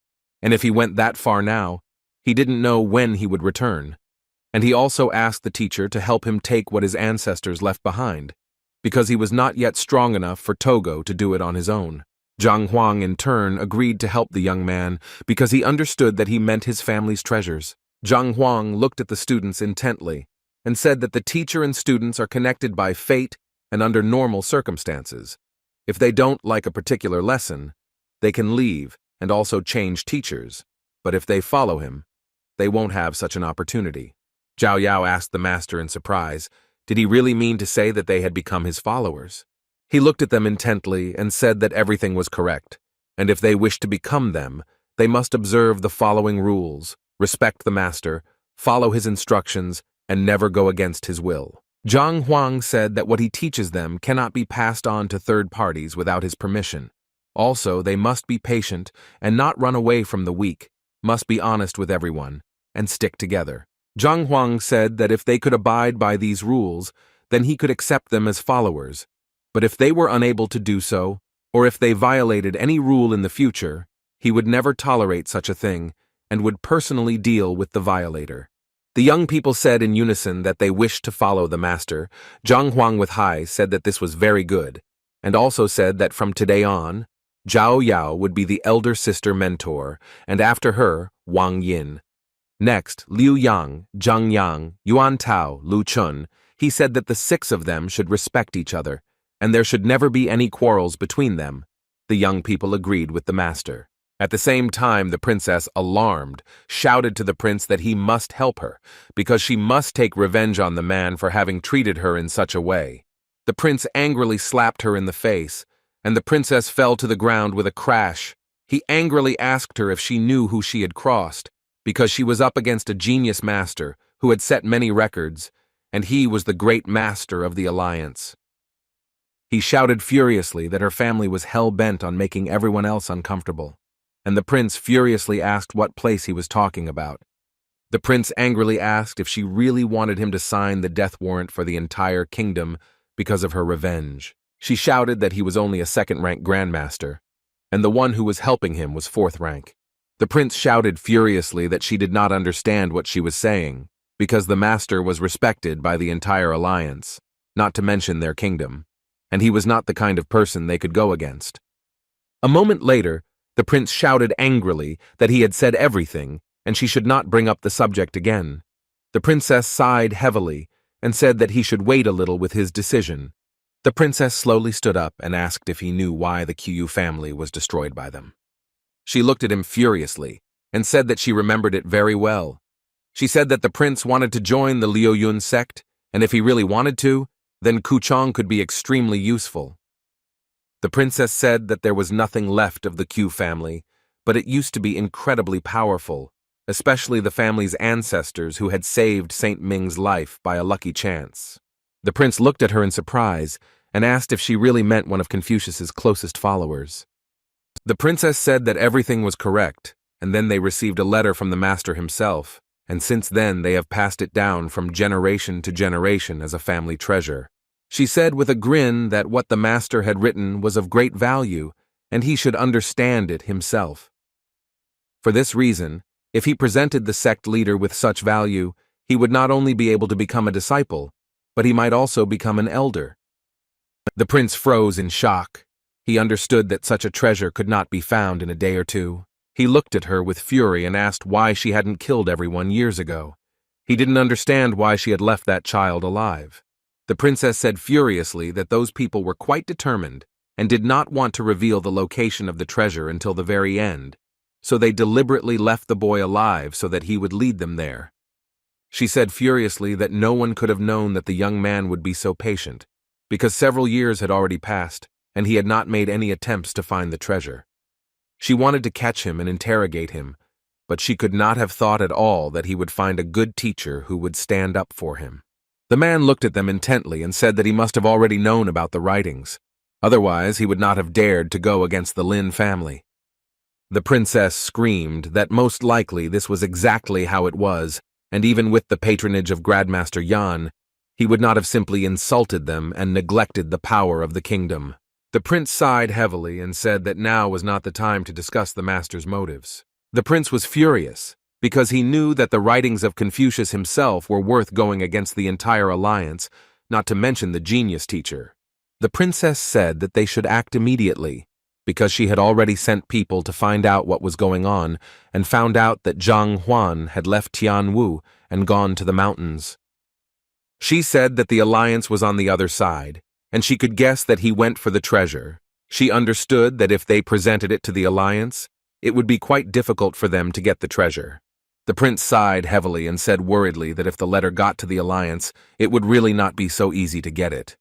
and if he went that far now, he didn't know when he would return. And he also asked the teacher to help him take what his ancestors left behind, because he was not yet strong enough for Togo to do it on his own. Zhang Huang, in turn, agreed to help the young man because he understood that he meant his family's treasures. Zhang Huang looked at the students intently and said that the teacher and students are connected by fate and under normal circumstances. If they don't like a particular lesson, they can leave and also change teachers, but if they follow him, they won't have such an opportunity. Zhao Yao asked the master in surprise, did he really mean to say that they had become his followers? He looked at them intently and said that everything was correct, and if they wished to become them, they must observe the following rules: respect the master, follow his instructions, and never go against his will. Zhang Huang said that what he teaches them cannot be passed on to third parties without his permission. Also, they must be patient and not run away from the weak, must be honest with everyone, and stick together. Zhang Huang said that if they could abide by these rules, then he could accept them as followers. But if they were unable to do so, or if they violated any rule in the future, he would never tolerate such a thing and would personally deal with the violator. The young people said in unison that they wished to follow the master. Zhang Huang with Hai said that this was very good, and also said that from today on, Zhao Yao would be the elder sister mentor, and after her, Wang Yin. Next, Liu Yang, Zhang Yang, Yuan Tao, Lu Chun, he said that the 6 of them should respect each other, and there should never be any quarrels between them. The young people agreed with the master. At the same time, the princess, alarmed, shouted to the prince that he must help her, because she must take revenge on the man for having treated her in such a way. The prince angrily slapped her in the face, and the princess fell to the ground with a crash. He angrily asked her if she knew who she had crossed, because she was up against a genius master who had set many records, and he was the great master of the alliance. He shouted furiously that her family was hell-bent on making everyone else uncomfortable, and the prince furiously asked what place he was talking about. The prince angrily asked if she really wanted him to sign the death warrant for the entire kingdom because of her revenge. She shouted that he was only a 2nd-rank grandmaster, and the one who was helping him was 4th rank. The prince shouted furiously that she did not understand what she was saying, because the master was respected by the entire alliance, not to mention their kingdom, and he was not the kind of person they could go against. A moment later, the prince shouted angrily that he had said everything, and she should not bring up the subject again. The princess sighed heavily and said that he should wait a little with his decision, The princess slowly stood up and asked if he knew why the Qiyu family was destroyed by them. She looked at him furiously and said that she remembered it very well. She said that the prince wanted to join the Liu Yun sect, and if he really wanted to, then Kuchong could be extremely useful. The princess said that there was nothing left of the Qiu family, but it used to be incredibly powerful, especially the family's ancestors who had saved Saint Ming's life by a lucky chance. The prince looked at her in surprise and asked if she really meant one of Confucius's closest followers. The princess said that everything was correct, and then they received a letter from the master himself, and since then they have passed it down from generation to generation as a family treasure. She said with a grin that what the master had written was of great value, and he should understand it himself. For this reason, if he presented the sect leader with such value, he would not only be able to become a disciple, but he might also become an elder. The prince froze in shock. He understood that such a treasure could not be found in a day or two. He looked at her with fury and asked why she hadn't killed everyone years ago. He didn't understand why she had left that child alive. The princess said furiously that those people were quite determined and did not want to reveal the location of the treasure until the very end, so they deliberately left the boy alive so that he would lead them there. She said furiously that no one could have known that the young man would be so patient, because several years had already passed, and he had not made any attempts to find the treasure. She wanted to catch him and interrogate him, but she could not have thought at all that he would find a good teacher who would stand up for him. The man looked at them intently and said that he must have already known about the writings. Otherwise, he would not have dared to go against the Lin family. The princess screamed that most likely this was exactly how it was, and even with the patronage of Grandmaster Yan, he would not have simply insulted them and neglected the power of the kingdom. The prince sighed heavily and said that now was not the time to discuss the master's motives. The prince was furious, because he knew that the writings of Confucius himself were worth going against the entire alliance, not to mention the genius teacher. The princess said that they should act immediately, because she had already sent people to find out what was going on and found out that Zhang Huan had left Tianwu and gone to the mountains. She said that the alliance was on the other side, and she could guess that he went for the treasure. She understood that if they presented it to the alliance, it would be quite difficult for them to get the treasure. The prince sighed heavily and said worriedly that if the letter got to the alliance, it would really not be so easy to get it.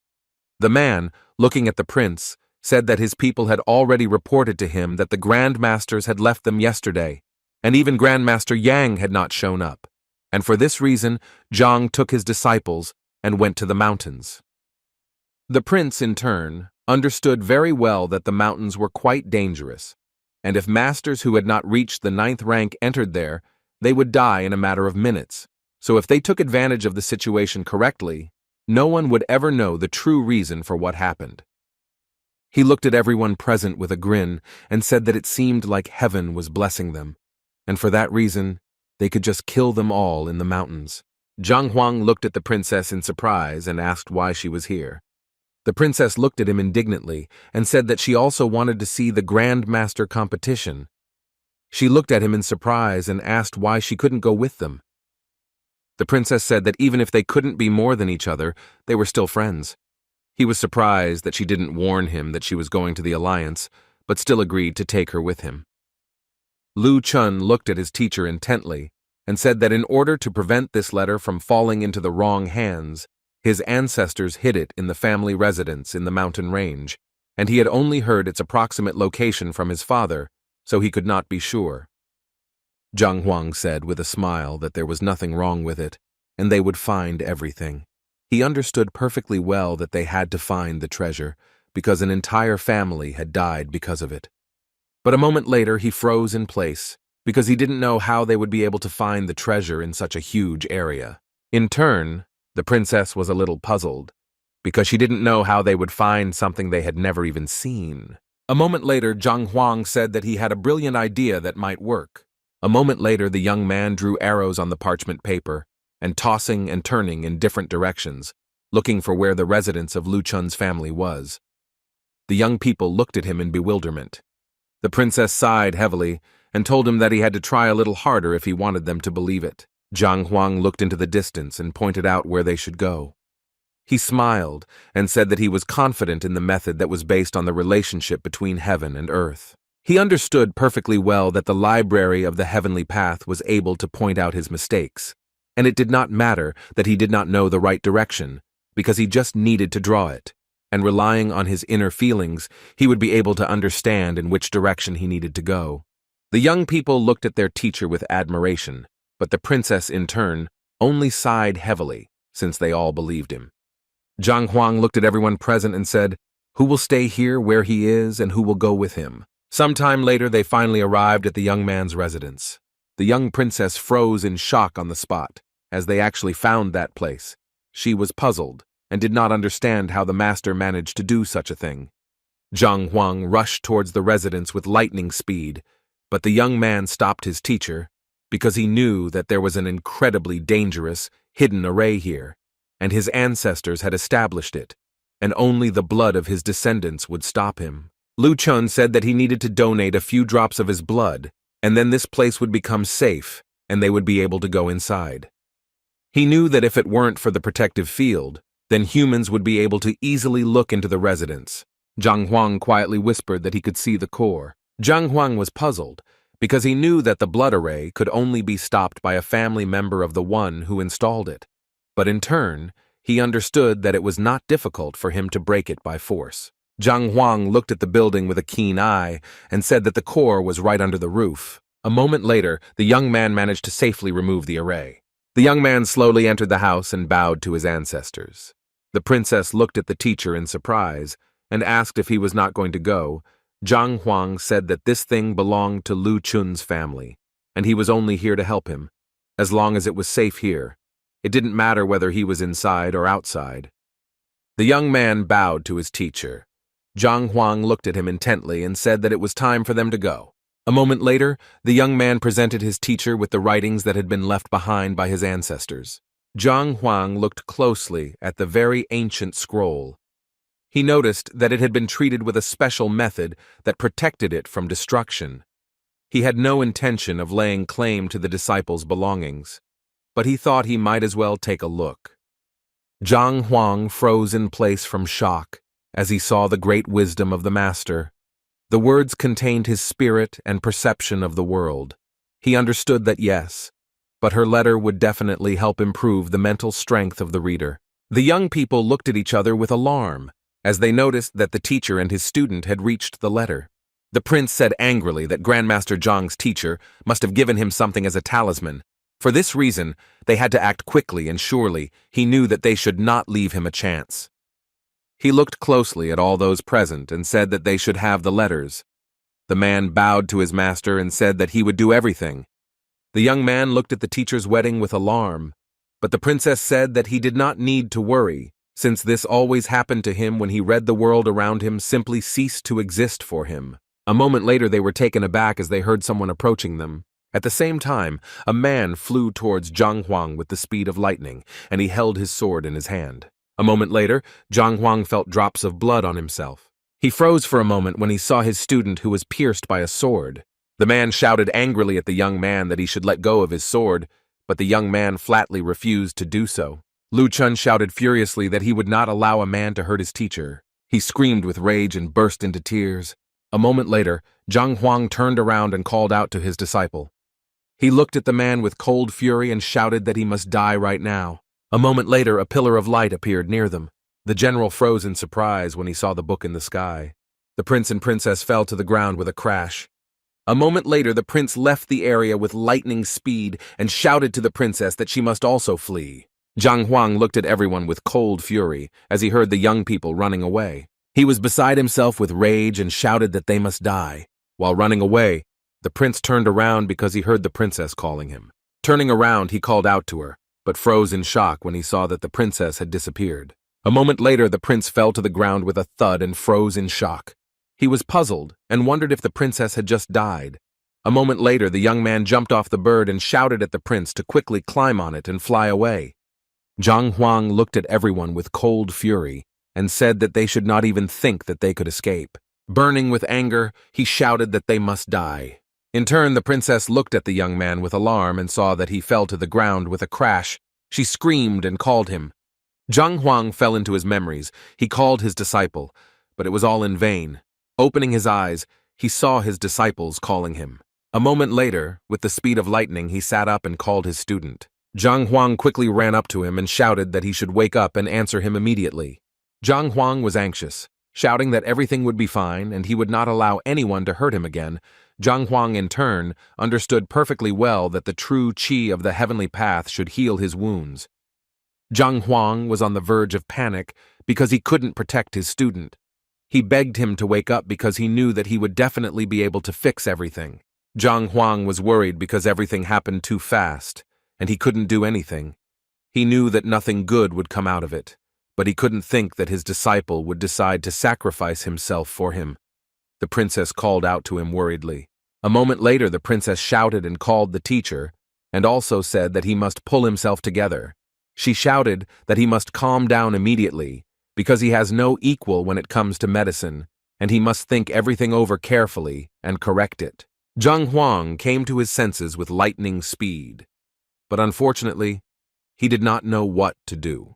The man, looking at the prince, said that his people had already reported to him that the Grand Masters had left them yesterday, and even Grandmaster Yang had not shown up, and for this reason Zhang took his disciples and went to the mountains. The prince, in turn, understood very well that the mountains were quite dangerous, and if masters who had not reached the 9th rank entered there, they would die in a matter of minutes, so if they took advantage of the situation correctly, no one would ever know the true reason for what happened. He looked at everyone present with a grin and said that it seemed like heaven was blessing them, and for that reason, they could just kill them all in the mountains. Zhang Huang looked at the princess in surprise and asked why she was here. The princess looked at him indignantly and said that she also wanted to see the Grand Master competition. She looked at him in surprise and asked why she couldn't go with them. The princess said that even if they couldn't be more than each other, they were still friends. He was surprised that she didn't warn him that she was going to the alliance, but still agreed to take her with him. Lu Chun looked at his teacher intently and said that in order to prevent this letter from falling into the wrong hands, his ancestors hid it in the family residence in the mountain range, and he had only heard its approximate location from his father, so he could not be sure. Zhang Huang said with a smile that there was nothing wrong with it, and they would find everything. He understood perfectly well that they had to find the treasure, because an entire family had died because of it. But a moment later he froze in place, because he didn't know how they would be able to find the treasure in such a huge area. In turn, the princess was a little puzzled, because she didn't know how they would find something they had never even seen. A moment later, Zhang Huang said that he had a brilliant idea that might work. A moment later, the young man drew arrows on the parchment paper, and tossing and turning in different directions, looking for where the residence of Lu Chun's family was. The young people looked at him in bewilderment. The princess sighed heavily and told him that he had to try a little harder if he wanted them to believe it. Zhang Huang looked into the distance and pointed out where they should go. He smiled and said that he was confident in the method that was based on the relationship between heaven and earth. He understood perfectly well that the library of the heavenly path was able to point out his mistakes, and it did not matter that he did not know the right direction, because he just needed to draw it, and relying on his inner feelings, he would be able to understand in which direction he needed to go. The young people looked at their teacher with admiration, but the princess, in turn, only sighed heavily, since they all believed him. Zhang Huang looked at everyone present and said, "Who will stay here where he is, and who will go with him?" Sometime later, they finally arrived at the young man's residence. The young princess froze in shock on the spot, as they actually found that place. She was puzzled, and did not understand how the master managed to do such a thing. Zhang Huang rushed towards the residence with lightning speed, but the young man stopped his teacher, because he knew that there was an incredibly dangerous, hidden array here, and his ancestors had established it, and only the blood of his descendants would stop him. Lu Chun said that he needed to donate a few drops of his blood, and then this place would become safe, and they would be able to go inside. He knew that if it weren't for the protective field, then humans would be able to easily look into the residence. Zhang Huang quietly whispered that he could see the core. Zhang Huang was puzzled, because he knew that the blood array could only be stopped by a family member of the one who installed it. But in turn, he understood that it was not difficult for him to break it by force. Zhang Huang looked at the building with a keen eye and said that the core was right under the roof. A moment later, the young man managed to safely remove the array. The young man slowly entered the house and bowed to his ancestors. The princess looked at the teacher in surprise and asked if he was not going to go. Zhang Huang said that this thing belonged to Lu Chun's family, and he was only here to help him, as long as it was safe here. It didn't matter whether he was inside or outside. The young man bowed to his teacher. Zhang Huang looked at him intently and said that it was time for them to go. A moment later, the young man presented his teacher with the writings that had been left behind by his ancestors. Zhang Huang looked closely at the very ancient scroll. He noticed that it had been treated with a special method that protected it from destruction. He had no intention of laying claim to the disciples' belongings, but he thought he might as well take a look. Zhang Huang froze in place from shock as he saw the great wisdom of the master. The words contained his spirit and perception of the world. He understood that yes, but her letter would definitely help improve the mental strength of the reader. The young people looked at each other with alarm as they noticed that the teacher and his student had reached the letter. The prince said angrily that Grandmaster Zhang's teacher must have given him something as a talisman. For this reason, they had to act quickly, and surely he knew that they should not leave him a chance. He looked closely at all those present and said that they should have the letters. The man bowed to his master and said that he would do everything. The young man looked at the teacher's wedding with alarm, but the princess said that he did not need to worry, since this always happened to him when he read the world around him simply ceased to exist for him. A moment later they were taken aback as they heard someone approaching them. At the same time, a man flew towards Zhang Huang with the speed of lightning, and he held his sword in his hand. A moment later, Zhang Huang felt drops of blood on himself. He froze for a moment when he saw his student who was pierced by a sword. The man shouted angrily at the young man that he should let go of his sword, but the young man flatly refused to do so. Lu Chun shouted furiously that he would not allow a man to hurt his teacher. He screamed with rage and burst into tears. A moment later, Zhang Huang turned around and called out to his disciple. He looked at the man with cold fury and shouted that he must die right now. A moment later, a pillar of light appeared near them. The general froze in surprise when he saw the book in the sky. The prince and princess fell to the ground with a crash. A moment later, the prince left the area with lightning speed and shouted to the princess that she must also flee. Zhang Huang looked at everyone with cold fury as he heard the young people running away. He was beside himself with rage and shouted that they must die. While running away, the prince turned around because he heard the princess calling him. Turning around, he called out to her, but froze in shock when he saw that the princess had disappeared. A moment later, the prince fell to the ground with a thud and froze in shock. He was puzzled and wondered if the princess had just died. A moment later, the young man jumped off the bird and shouted at the prince to quickly climb on it and fly away. Zhang Huang looked at everyone with cold fury and said that they should not even think that they could escape. Burning with anger, he shouted that they must die. In turn, the princess looked at the young man with alarm and saw that he fell to the ground with a crash. She screamed and called him. Zhang Huang fell into his memories. He called his disciple, but it was all in vain. Opening his eyes, he saw his disciples calling him. A moment later, with the speed of lightning, he sat up and called his student. Zhang Huang quickly ran up to him and shouted that he should wake up and answer him immediately. Zhang Huang was anxious, shouting that everything would be fine and he would not allow anyone to hurt him again. Zhang Huang, in turn, understood perfectly well that the true qi of the heavenly path should heal his wounds. Zhang Huang was on the verge of panic because he couldn't protect his student. He begged him to wake up because he knew that he would definitely be able to fix everything. Zhang Huang was worried because everything happened too fast, and he couldn't do anything. He knew that nothing good would come out of it, but he couldn't think that his disciple would decide to sacrifice himself for him. The princess called out to him worriedly. A moment later, the princess shouted and called the teacher, and also said that he must pull himself together. She shouted that he must calm down immediately, because he has no equal when it comes to medicine, and he must think everything over carefully and correct it. Zhang Huang came to his senses with lightning speed, but unfortunately, he did not know what to do.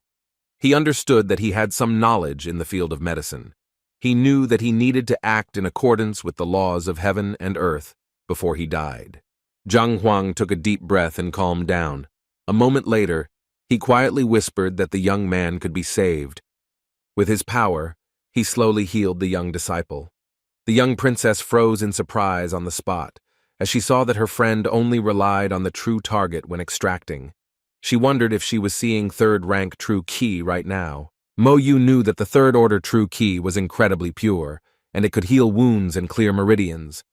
He understood that he had some knowledge in the field of medicine. He knew that he needed to act in accordance with the laws of heaven and earth before he died. Zhang Huang took a deep breath and calmed down. A moment later, he quietly whispered that the young man could be saved. With his power, he slowly healed the young disciple. The young princess froze in surprise on the spot, as she saw that her friend only relied on the true target when extracting. She wondered if she was seeing third-rank true qi right now. Mo Yu knew that the third-order true qi was incredibly pure, and it could heal wounds and clear meridians.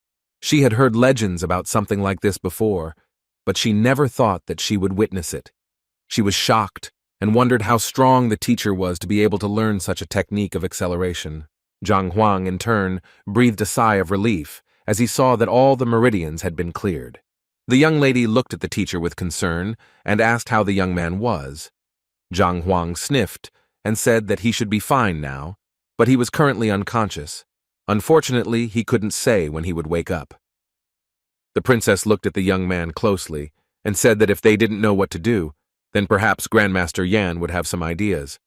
She had heard legends about something like this before, but she never thought that she would witness it. She was shocked and wondered how strong the teacher was to be able to learn such a technique of acceleration. Zhang Huang, in turn, breathed a sigh of relief as he saw that all the meridians had been cleared. The young lady looked at the teacher with concern and asked how the young man was. Zhang Huang sniffed and said that he should be fine now, but he was currently unconscious. Unfortunately, he couldn't say when he would wake up. The princess looked at the young man closely and said that if they didn't know what to do, then perhaps Grandmaster Yan would have some ideas.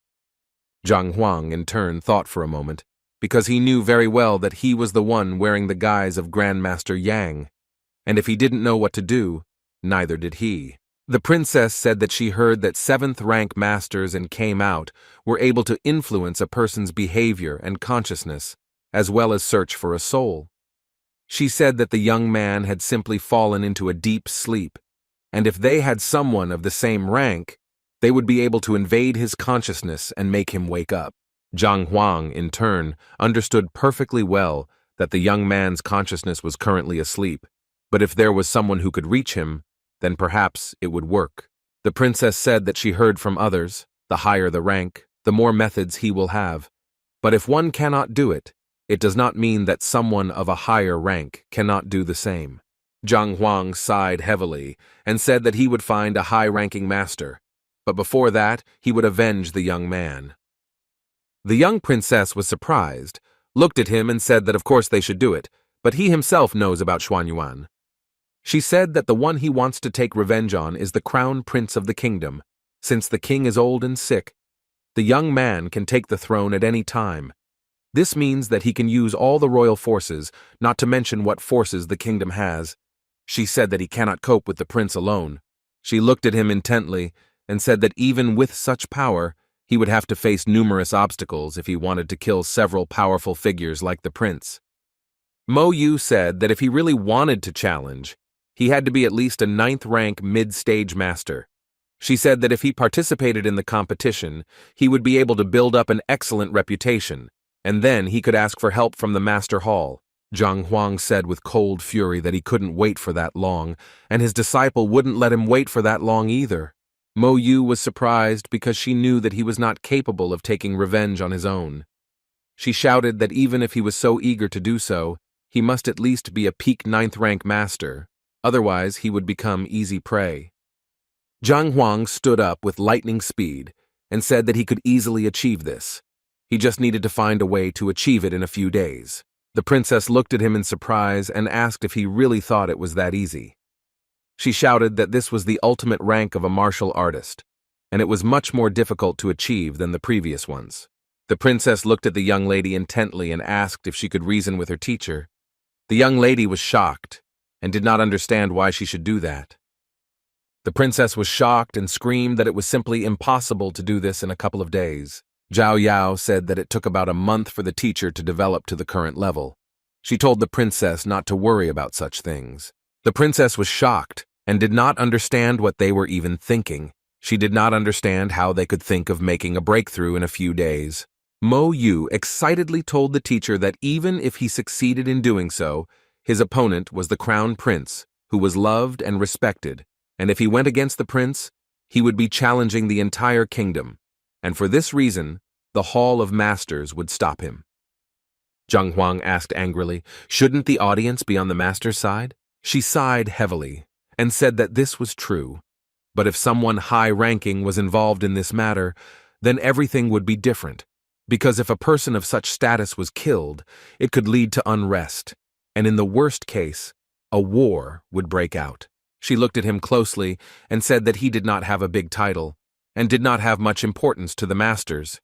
Zhang Huang, in turn, thought for a moment, because he knew very well that he was the one wearing the guise of Grandmaster Yang, and if he didn't know what to do, neither did he. The princess said that she heard that 7th-rank masters and came out were able to influence a person's behavior and consciousness, as well as search for a soul. She said that the young man had simply fallen into a deep sleep, and if they had someone of the same rank, they would be able to invade his consciousness and make him wake up. Zhang Huang, in turn, understood perfectly well that the young man's consciousness was currently asleep, but if there was someone who could reach him, then perhaps it would work. The princess said that she heard from others, the higher the rank, the more methods he will have. But if one cannot do it, it does not mean that someone of a higher rank cannot do the same. Zhang Huang sighed heavily and said that he would find a high-ranking master, but before that, he would avenge the young man. The young princess was surprised, looked at him and said that of course they should do it, but he himself knows about Xuanyuan. She said that the one he wants to take revenge on is the crown prince of the kingdom. Since the king is old and sick, the young man can take the throne at any time. This means that he can use all the royal forces, not to mention what forces the kingdom has. She said that he cannot cope with the prince alone. She looked at him intently and said that even with such power, he would have to face numerous obstacles if he wanted to kill several powerful figures like the prince. Mo Yu said that if he really wanted to challenge, he had to be at least a 9th-rank mid-stage master. She said that if he participated in the competition, he would be able to build up an excellent reputation, and then he could ask for help from the Master Hall. Zhang Huang said with cold fury that he couldn't wait for that long, and his disciple wouldn't let him wait for that long either. Mo Yu was surprised because she knew that he was not capable of taking revenge on his own. She shouted that even if he was so eager to do so, he must at least be a peak 9th-rank master, otherwise he would become easy prey. Zhang Huang stood up with lightning speed and said that he could easily achieve this. He just needed to find a way to achieve it in a few days. The princess looked at him in surprise and asked if he really thought it was that easy. She shouted that this was the ultimate rank of a martial artist. and it was much more difficult to achieve than the previous ones. The princess looked at the young lady intently and asked if she could reason with her teacher. The young lady was shocked and did not understand why she should do that. The princess was shocked and screamed that it was simply impossible to do this in a couple of days. Zhao Yao said that it took about a month for the teacher to develop to the current level. She told the princess not to worry about such things. The princess was shocked and did not understand what they were even thinking. She did not understand how they could think of making a breakthrough in a few days. Mo Yu excitedly told the teacher that even if he succeeded in doing so, his opponent was the crown prince, who was loved and respected, and if he went against the prince, he would be challenging the entire kingdom, and for this reason, the Hall of Masters would stop him. Zhang Huang asked angrily, "Shouldn't the audience be on the master's side?" She sighed heavily and said that this was true, but if someone high-ranking was involved in this matter, then everything would be different, because if a person of such status was killed, it could lead to unrest, and in the worst case, a war would break out. She looked at him closely and said that he did not have a big title and did not have much importance to the masters.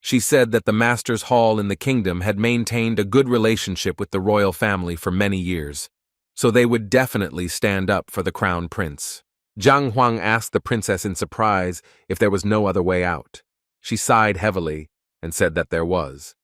She said that the Master's Hall in the kingdom had maintained a good relationship with the royal family for many years, so they would definitely stand up for the crown prince. Zhang Huang asked the princess in surprise if there was no other way out. She sighed heavily and said that there was.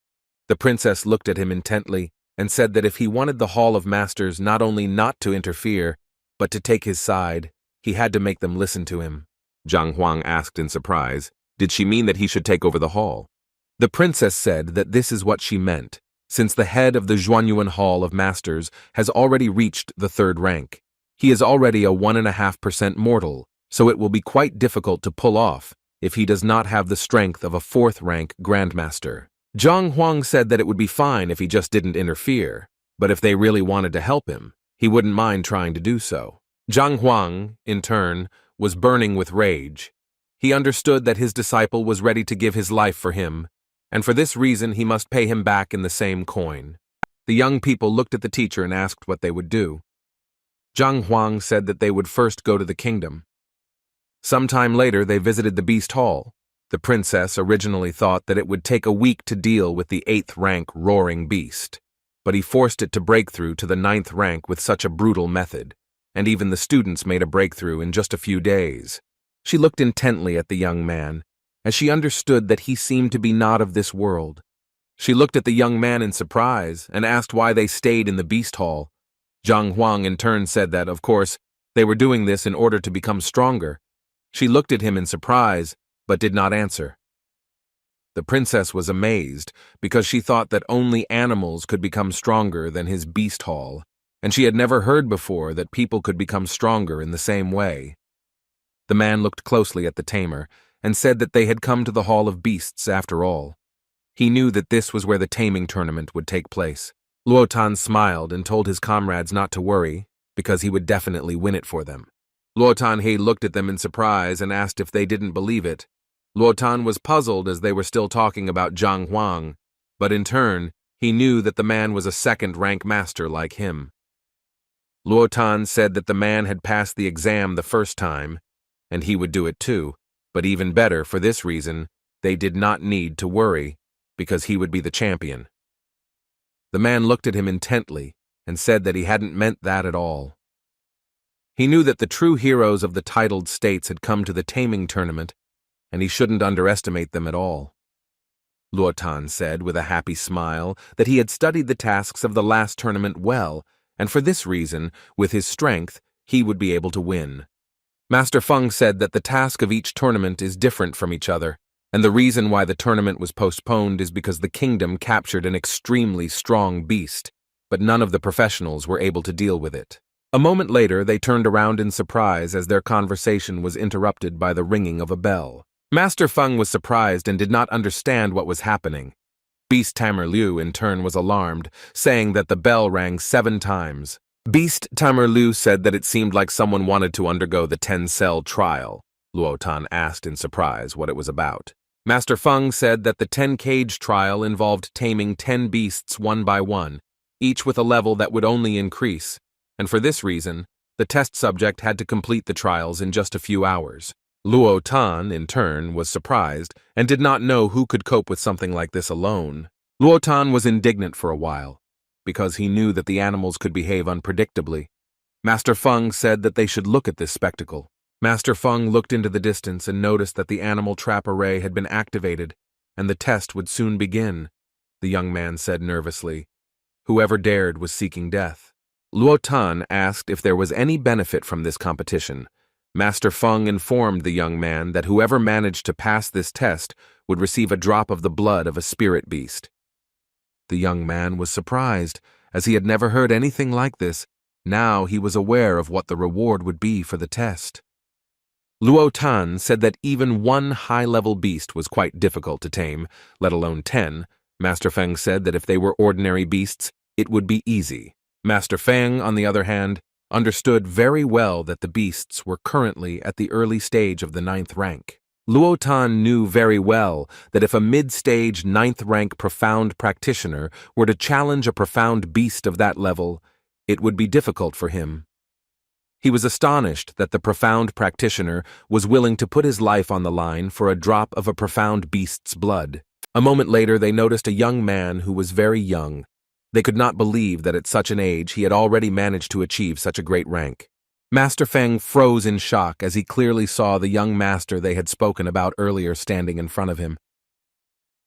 The princess looked at him intently and said that if he wanted the Hall of Masters not only not to interfere, but to take his side, he had to make them listen to him. Zhang Huang asked in surprise, did she mean that he should take over the hall? The princess said that this is what she meant, since the head of the Zhuanyuan Hall of Masters has already reached the 3rd rank. He is already a 1.5% mortal, so it will be quite difficult to pull off if he does not have the strength of a 4th rank Grandmaster. Zhang Huang said that it would be fine if he just didn't interfere, but if they really wanted to help him, he wouldn't mind trying to do so. Zhang Huang, in turn, was burning with rage. He understood that his disciple was ready to give his life for him, and for this reason he must pay him back in the same coin. The young people looked at the teacher and asked what they would do. Zhang Huang said that they would first go to the kingdom. Sometime later they visited the Beast Hall. The princess originally thought that it would take a week to deal with the 8th rank roaring beast, but he forced it to break through to the 9th rank with such a brutal method, and even the students made a breakthrough in just a few days. She looked intently at the young man, as she understood that he seemed to be not of this world. She looked at the young man in surprise and asked why they stayed in the Beast Hall. Zhang Huang in turn said that, of course, they were doing this in order to become stronger. She looked at him in surprise, but did not answer. The princess was amazed because she thought that only animals could become stronger than his Beast Hall, and she had never heard before that people could become stronger in the same way. The man looked closely at the tamer and said that they had come to the Hall of Beasts after all. He knew that this was where the taming tournament would take place. Luotan smiled and told his comrades not to worry, because he would definitely win it for them. Luotan He looked at them in surprise and asked if they didn't believe it. Luotan was puzzled as they were still talking about Zhang Huang, but in turn, he knew that the man was a 2nd rank master like him. Luotan said that the man had passed the exam the first time, and he would do it too, but even better, for this reason, they did not need to worry, because he would be the champion. The man looked at him intently and said that he hadn't meant that at all. He knew that the true heroes of the titled states had come to the taming tournament, and he shouldn't underestimate them at all. Luotan said with a happy smile that he had studied the tasks of the last tournament well, and for this reason, with his strength, he would be able to win. Master Feng said that the task of each tournament is different from each other, and the reason why the tournament was postponed is because the kingdom captured an extremely strong beast, but none of the professionals were able to deal with it. A moment later, they turned around in surprise as their conversation was interrupted by the ringing of a bell. Master Feng was surprised and did not understand what was happening. Beast Tamer Liu, in turn, was alarmed, saying that the bell rang 7 times. Beast Tamer Liu said that it seemed like someone wanted to undergo the 10-cell trial. Luotan asked in surprise what it was about. Master Feng said that the 10-cage trial involved taming 10 beasts one by one, each with a level that would only increase, and for this reason, the test subject had to complete the trials in just a few hours. Luo Tan, in turn, was surprised and did not know who could cope with something like this alone. Luo Tan was indignant for a while, because he knew that the animals could behave unpredictably. Master Feng said that they should look at this spectacle. Master Feng looked into the distance and noticed that the animal trap array had been activated, and the test would soon begin, the young man said nervously. Whoever dared was seeking death. Luo Tan asked if there was any benefit from this competition. Master Feng informed the young man that whoever managed to pass this test would receive a drop of the blood of a spirit beast. The young man was surprised, as he had never heard anything like this. Now he was aware of what the reward would be for the test. Luo Tan said that even one high-level beast was quite difficult to tame, let alone 10. Master Feng said that if they were ordinary beasts, it would be easy. Master Feng, on the other hand, understood very well that the beasts were currently at the early stage of the 9th rank. Luo Tan knew very well that if a mid-stage 9th rank profound practitioner were to challenge a profound beast of that level, it would be difficult for him. He was astonished that the profound practitioner was willing to put his life on the line for a drop of a profound beast's blood. A moment later, they noticed a young man who was very young. They could not believe that at such an age he had already managed to achieve such a great rank. Master Feng froze in shock as he clearly saw the young master they had spoken about earlier standing in front of him.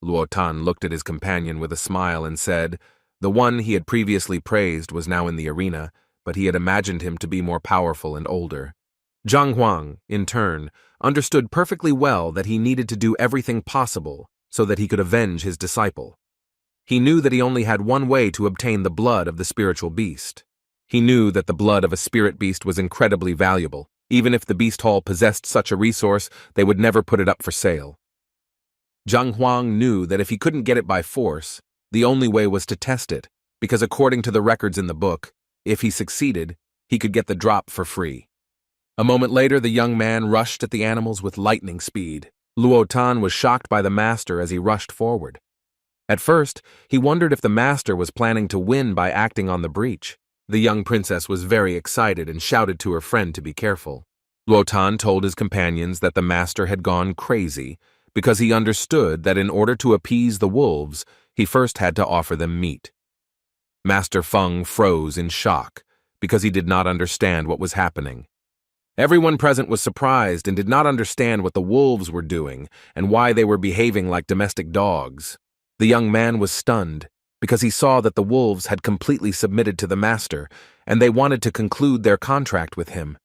Luo Tan looked at his companion with a smile and said, the one he had previously praised was now in the arena, but he had imagined him to be more powerful and older. Zhang Huang, in turn, understood perfectly well that he needed to do everything possible so that he could avenge his disciple. He knew that he only had one way to obtain the blood of the spiritual beast. He knew that the blood of a spirit beast was incredibly valuable. Even if the beast hall possessed such a resource, they would never put it up for sale. Zhang Huang knew that if he couldn't get it by force, the only way was to test it, because according to the records in the book, if he succeeded, he could get the drop for free. A moment later, the young man rushed at the animals with lightning speed. Luo Tan was shocked by the master as he rushed forward. At first, he wondered if the master was planning to win by acting on the breach. The young princess was very excited and shouted to her friend to be careful. Luo Tan told his companions that the master had gone crazy because he understood that in order to appease the wolves, he first had to offer them meat. Master Feng froze in shock because he did not understand what was happening. Everyone present was surprised and did not understand what the wolves were doing and why they were behaving like domestic dogs. The young man was stunned because he saw that the wolves had completely submitted to the master and they wanted to conclude their contract with him.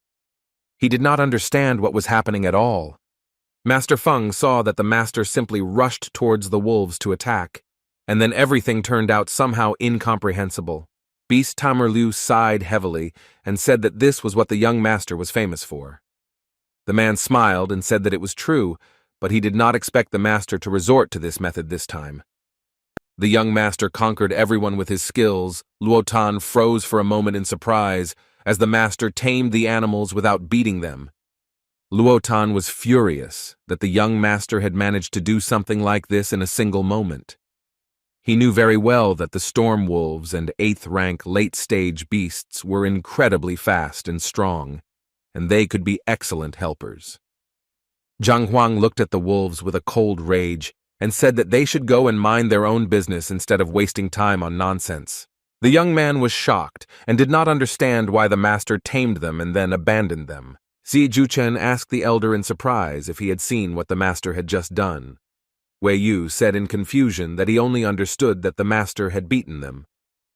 He did not understand what was happening at all. Master Feng saw that the master simply rushed towards the wolves to attack, and then everything turned out somehow incomprehensible. Beast Tamer Liu sighed heavily and said that this was what the young master was famous for. The man smiled and said that it was true, but he did not expect the master to resort to this method this time. The young master conquered everyone with his skills. Luo Tan froze for a moment in surprise as the master tamed the animals without beating them. Luo Tan was furious that the young master had managed to do something like this in a single moment. He knew very well that the storm wolves and 8th rank late-stage beasts were incredibly fast and strong, and they could be excellent helpers. Zhang Huang looked at the wolves with a cold rage and said that they should go and mind their own business instead of wasting time on nonsense. The young man was shocked and did not understand why the master tamed them and then abandoned them. Zi Juchen asked the elder in surprise if he had seen what the master had just done. Wei Yu said in confusion that he only understood that the master had beaten them,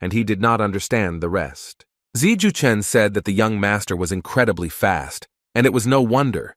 and he did not understand the rest. Zi Juchen said that the young master was incredibly fast, and it was no wonder.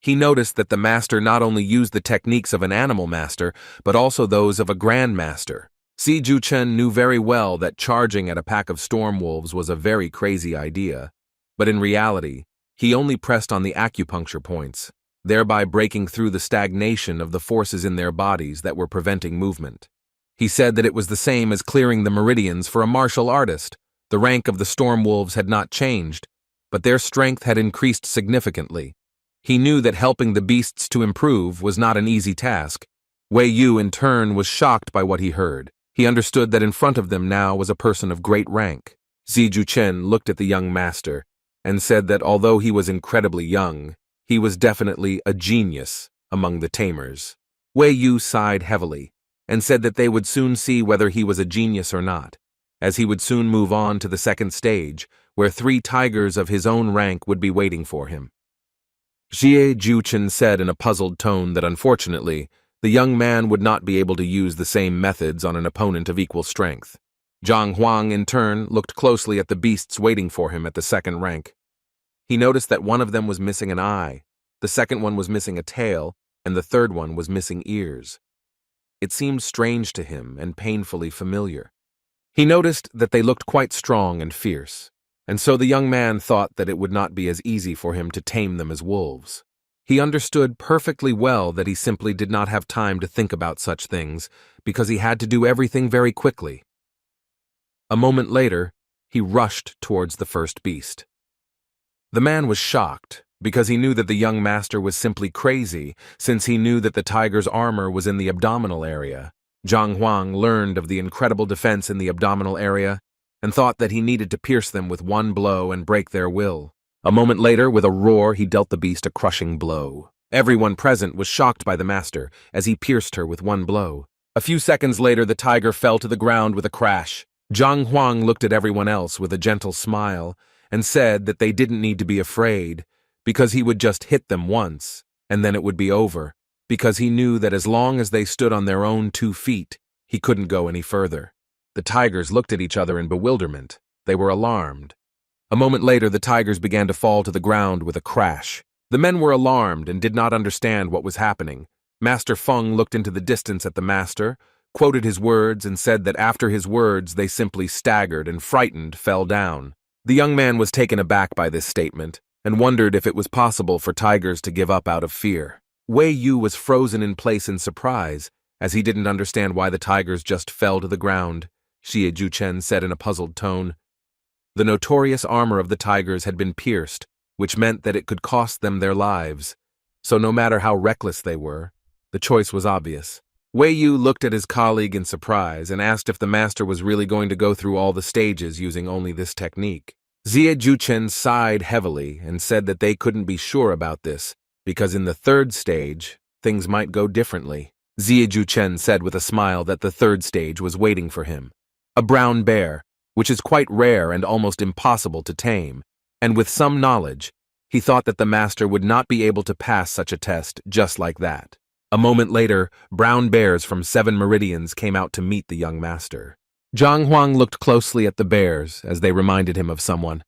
He noticed that the master not only used the techniques of an animal master, but also those of a grand master. Zi Juchen knew very well that charging at a pack of storm wolves was a very crazy idea, but in reality, he only pressed on the acupuncture points, thereby breaking through the stagnation of the forces in their bodies that were preventing movement. He said that it was the same as clearing the meridians for a martial artist. The rank of the storm wolves had not changed, but their strength had increased significantly. He knew that helping the beasts to improve was not an easy task. Wei Yu, in turn, was shocked by what he heard. He understood that in front of them now was a person of great rank. Zi Juchen looked at the young master and said that although he was incredibly young, He was definitely a genius among the tamers. Wei Yu sighed heavily and said that they would soon see whether he was a genius or not, as he would soon move on to the second stage, where 3 tigers of his own rank would be waiting for him. Jie Juchen said in a puzzled tone that unfortunately, the young man would not be able to use the same methods on an opponent of equal strength. Zhang Huang, in turn, looked closely at the beasts waiting for him at the second rank. He noticed that one of them was missing an eye, the second one was missing a tail, and the third one was missing ears. It seemed strange to him and painfully familiar. He noticed that they looked quite strong and fierce, and so the young man thought that it would not be as easy for him to tame them as wolves. He understood perfectly well that he simply did not have time to think about such things because he had to do everything very quickly. A moment later, he rushed towards the first beast. The man was shocked because he knew that the young master was simply crazy, since he knew that the tiger's armor was in the abdominal area. Zhang Huang learned of the incredible defense in the abdominal area and thought that he needed to pierce them with one blow and break their will. A moment later, with a roar, he dealt the beast a crushing blow. Everyone present was shocked by the master as he pierced her with one blow. A few seconds later, the tiger fell to the ground with a crash. Zhang Huang looked at everyone else with a gentle smile and said that they didn't need to be afraid, because he would just hit them once, and then it would be over, because he knew that as long as they stood on their own 2 feet, he couldn't go any further. The tigers looked at each other in bewilderment. They were alarmed. A moment later, the tigers began to fall to the ground with a crash. The men were alarmed and did not understand what was happening. Master Feng looked into the distance at the master, quoted his words, and said that after his words, they simply staggered and, frightened, fell down. The young man was taken aback by this statement and wondered if it was possible for tigers to give up out of fear. Wei Yu was frozen in place in surprise, as he didn't understand why the tigers just fell to the ground. Xie Juchen said in a puzzled tone. The notorious armor of the tigers had been pierced, which meant that it could cost them their lives. So no matter how reckless they were, the choice was obvious. Wei Yu looked at his colleague in surprise and asked if the master was really going to go through all the stages using only this technique. Xie Juchen sighed heavily and said that they couldn't be sure about this, because in the third stage, things might go differently. Xie Juchen said with a smile that the third stage was waiting for him. A brown bear, which is quite rare and almost impossible to tame, and with some knowledge, he thought that the master would not be able to pass such a test just like that. A moment later, brown bears from 7 meridians came out to meet the young master. Zhang Huang looked closely at the bears as they reminded him of someone.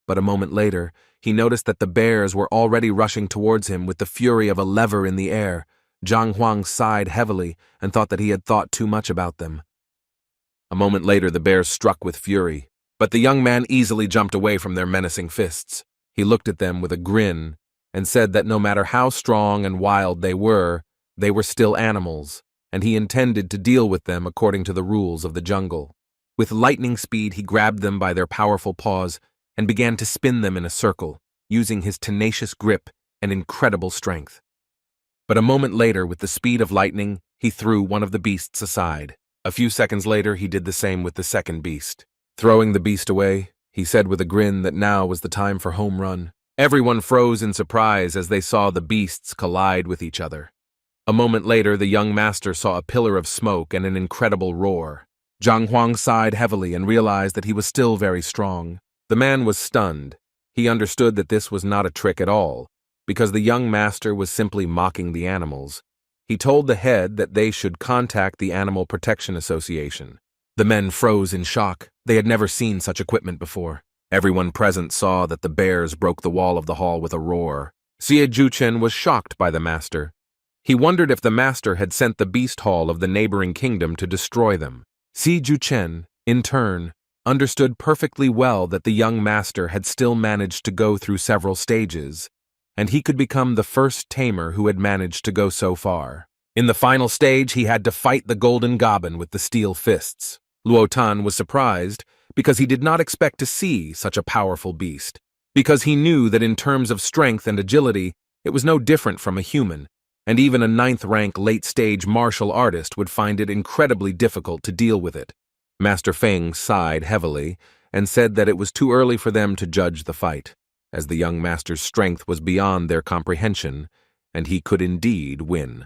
But a moment later, he noticed that the bears were already rushing towards him with the fury of a lever in the air. Zhang Huang sighed heavily and thought that he had thought too much about them. A moment later, the bears struck with fury, but the young man easily jumped away from their menacing fists. He looked at them with a grin and said that no matter how strong and wild they were still animals, and he intended to deal with them according to the rules of the jungle. With lightning speed, he grabbed them by their powerful paws and began to spin them in a circle, using his tenacious grip and incredible strength. But a moment later, with the speed of lightning, he threw one of the beasts aside. A few seconds later, he did the same with the second beast. Throwing the beast away, he said with a grin that now was the time for home run. Everyone froze in surprise as they saw the beasts collide with each other. A moment later, the young master saw a pillar of smoke and an incredible roar. Zhang Huang sighed heavily and realized that he was still very strong. The man was stunned. He understood that this was not a trick at all, because the young master was simply mocking the animals. He told the head that they should contact the Animal Protection Association. The men froze in shock. They had never seen such equipment before. Everyone present saw that the bears broke the wall of the hall with a roar. Xie Juchen was shocked by the master. He wondered if the master had sent the beast hall of the neighboring kingdom to destroy them. Xie Juchen, in turn, understood perfectly well that the young master had still managed to go through several stages, and he could become the first tamer who had managed to go so far. In the final stage, he had to fight the golden goblin with the steel fists. Luo Tan was surprised because he did not expect to see such a powerful beast, because he knew that in terms of strength and agility, it was no different from a human, and even a 9th-rank late-stage martial artist would find it incredibly difficult to deal with it. Master Feng sighed heavily and said that it was too early for them to judge the fight. as the young master's strength was beyond their comprehension, and he could indeed win.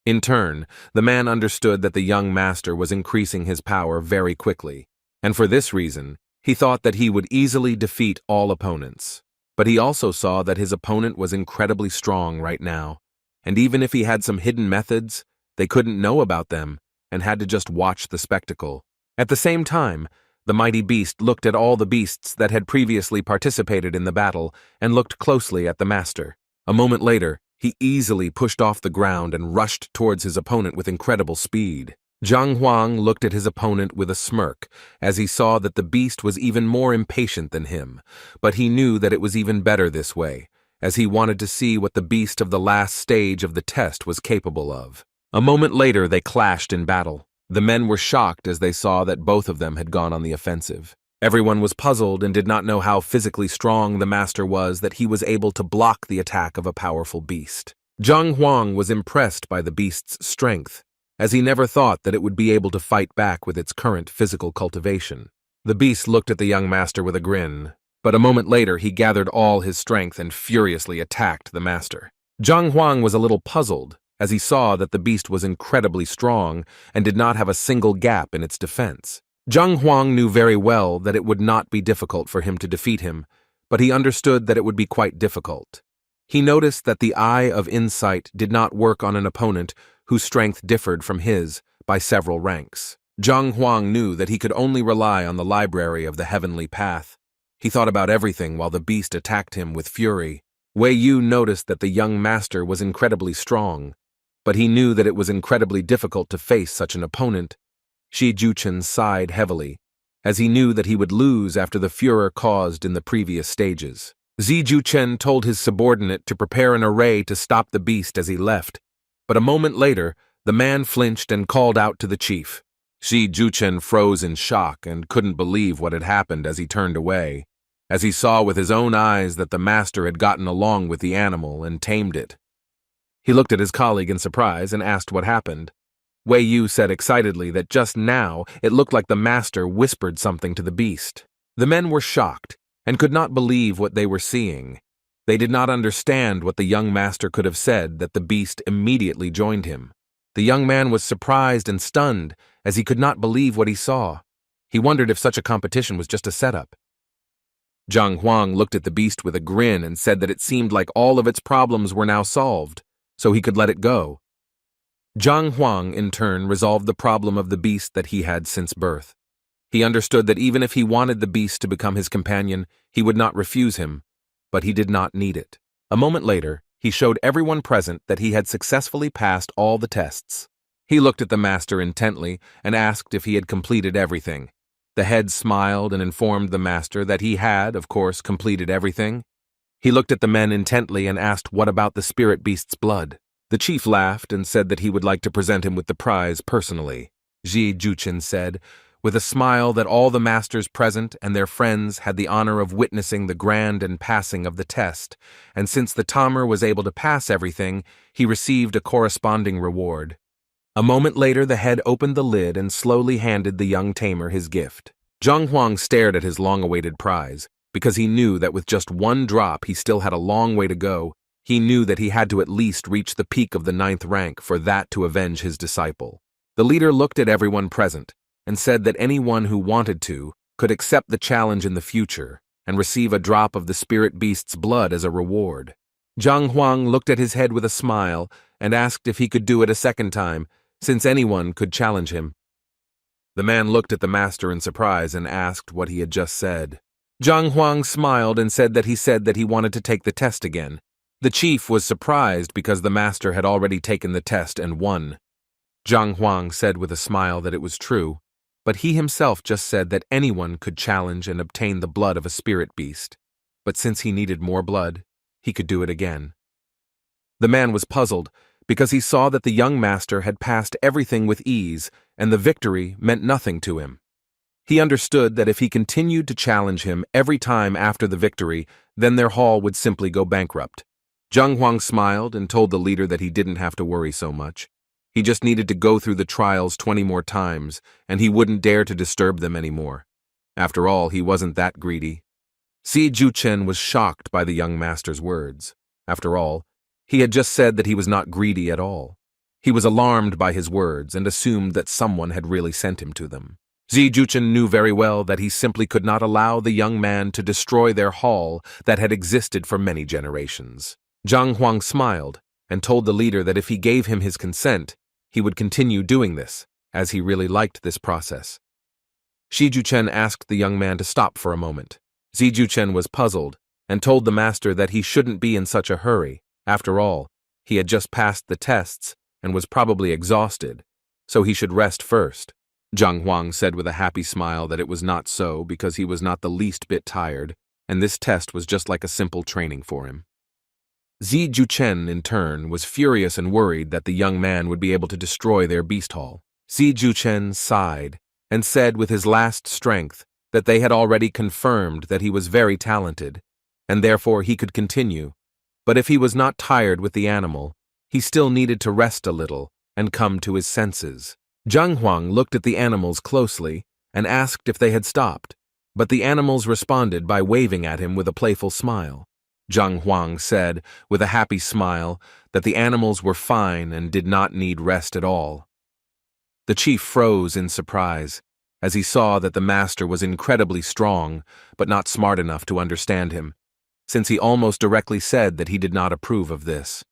In turn, the man understood that the young master was increasing his power very quickly, and for this reason, he thought that he would easily defeat all opponents. But he also saw that his opponent was incredibly strong right now, and even if he had some hidden methods, they couldn't know about them and had to just watch the spectacle. At the same time, the mighty beast looked at all the beasts that had previously participated in the battle and looked closely at the master. A moment later, he easily pushed off the ground and rushed towards his opponent with incredible speed. Zhang Huang looked at his opponent with a smirk, as he saw that the beast was even more impatient than him, but he knew that it was even better this way, as he wanted to see what the beast of the last stage of the test was capable of. A moment later, they clashed in battle. The men were shocked as they saw that both of them had gone on the offensive. Everyone was puzzled and did not know how physically strong the master was that he was able to block the attack of a powerful beast. Zhang Huang was impressed by the beast's strength, as he never thought that it would be able to fight back with its current physical cultivation. The beast looked at the young master with a grin, but a moment later he gathered all his strength and furiously attacked the master. Zhang Huang was a little puzzled, as he saw that the beast was incredibly strong and did not have a single gap in its defense. Zhang Huang knew very well that it would not be difficult for him to defeat him, but he understood that it would be quite difficult. He noticed that the eye of insight did not work on an opponent whose strength differed from his by several ranks. Zhang Huang knew that he could only rely on the library of the heavenly path. He thought about everything while the beast attacked him with fury. Wei Yu noticed that the young master was incredibly strong, but he knew that it was incredibly difficult to face such an opponent. Shi Juchen sighed heavily, as he knew that he would lose after the furor caused in the previous stages. Zi Juchen told his subordinate to prepare an array to stop the beast as he left, but a moment later, the man flinched and called out to the chief. Shi Juchen froze in shock and couldn't believe what had happened as he turned away, as he saw with his own eyes that the master had gotten along with the animal and tamed it. He looked at his colleague in surprise and asked what happened. Wei Yu said excitedly that just now it looked like the master whispered something to the beast. The men were shocked and could not believe what they were seeing. They did not understand what the young master could have said that the beast immediately joined him. The young man was surprised and stunned as he could not believe what he saw. He wondered if such a competition was just a setup. Zhang Huang looked at the beast with a grin and said that it seemed like all of its problems were now solved, so he could let it go. Zhang Huang, in turn, resolved the problem of the beast that he had since birth. He understood that even if he wanted the beast to become his companion, he would not refuse him, but he did not need it. A moment later, he showed everyone present that he had successfully passed all the tests. He looked at the master intently and asked if he had completed everything. The head smiled and informed the master that he had, of course, completed everything. He looked at the men intently and asked what about the spirit beast's blood. The chief laughed and said that he would like to present him with the prize personally. Ji Juchen said, with a smile, that all the masters present and their friends had the honor of witnessing the grand and passing of the test, and since the Tamer was able to pass everything, he received a corresponding reward. A moment later, the head opened the lid and slowly handed the young tamer his gift. Zhang Huang stared at his long-awaited prize, because he knew that with just one drop he still had a long way to go. He knew that he had to at least reach the peak of the 9th rank for that to avenge his disciple. The leader looked at everyone present and said that anyone who wanted to could accept the challenge in the future and receive a drop of the spirit beast's blood as a reward. Zhang Huang looked at his head with a smile and asked if he could do it a second time, since anyone could challenge him. The man looked at the master in surprise and asked what he had just said. Zhang Huang smiled and said that he wanted to take the test again. The chief was surprised because the master had already taken the test and won. Zhang Huang said with a smile that it was true, but he himself just said that anyone could challenge and obtain the blood of a spirit beast. But since he needed more blood, he could do it again. The man was puzzled because he saw that the young master had passed everything with ease and the victory meant nothing to him. He understood that if he continued to challenge him every time after the victory, then their hall would simply go bankrupt. Zhang Huang smiled and told the leader that he didn't have to worry so much. He just needed to go through the trials 20 more times, and he wouldn't dare to disturb them anymore. After all, he wasn't that greedy. Si Juchen was shocked by the young master's words. After all, he had just said that he was not greedy at all. He was alarmed by his words and assumed that someone had really sent him to them. Si Juchen knew very well that he simply could not allow the young man to destroy their hall that had existed for many generations. Zhang Huang smiled and told the leader that if he gave him his consent, he would continue doing this, as he really liked this process. Si Juchen asked the young man to stop for a moment. Si Juchen was puzzled and told the master that he shouldn't be in such a hurry. After all, he had just passed the tests and was probably exhausted, so he should rest first. Zhang Huang said with a happy smile that it was not so because he was not the least bit tired, and this test was just like a simple training for him. Si Juchen, in turn, was furious and worried that the young man would be able to destroy their beast hall. Si Juchen sighed and said with his last strength that they had already confirmed that he was very talented, and therefore he could continue. But if he was not tired with the animal, he still needed to rest a little and come to his senses. Zhang Huang looked at the animals closely and asked if they had stopped, but the animals responded by waving at him with a playful smile. Zhang Huang said with a happy smile that the animals were fine and did not need rest at all. The chief froze in surprise as he saw that the master was incredibly strong but not smart enough to understand him, since he almost directly said that he did not approve of this.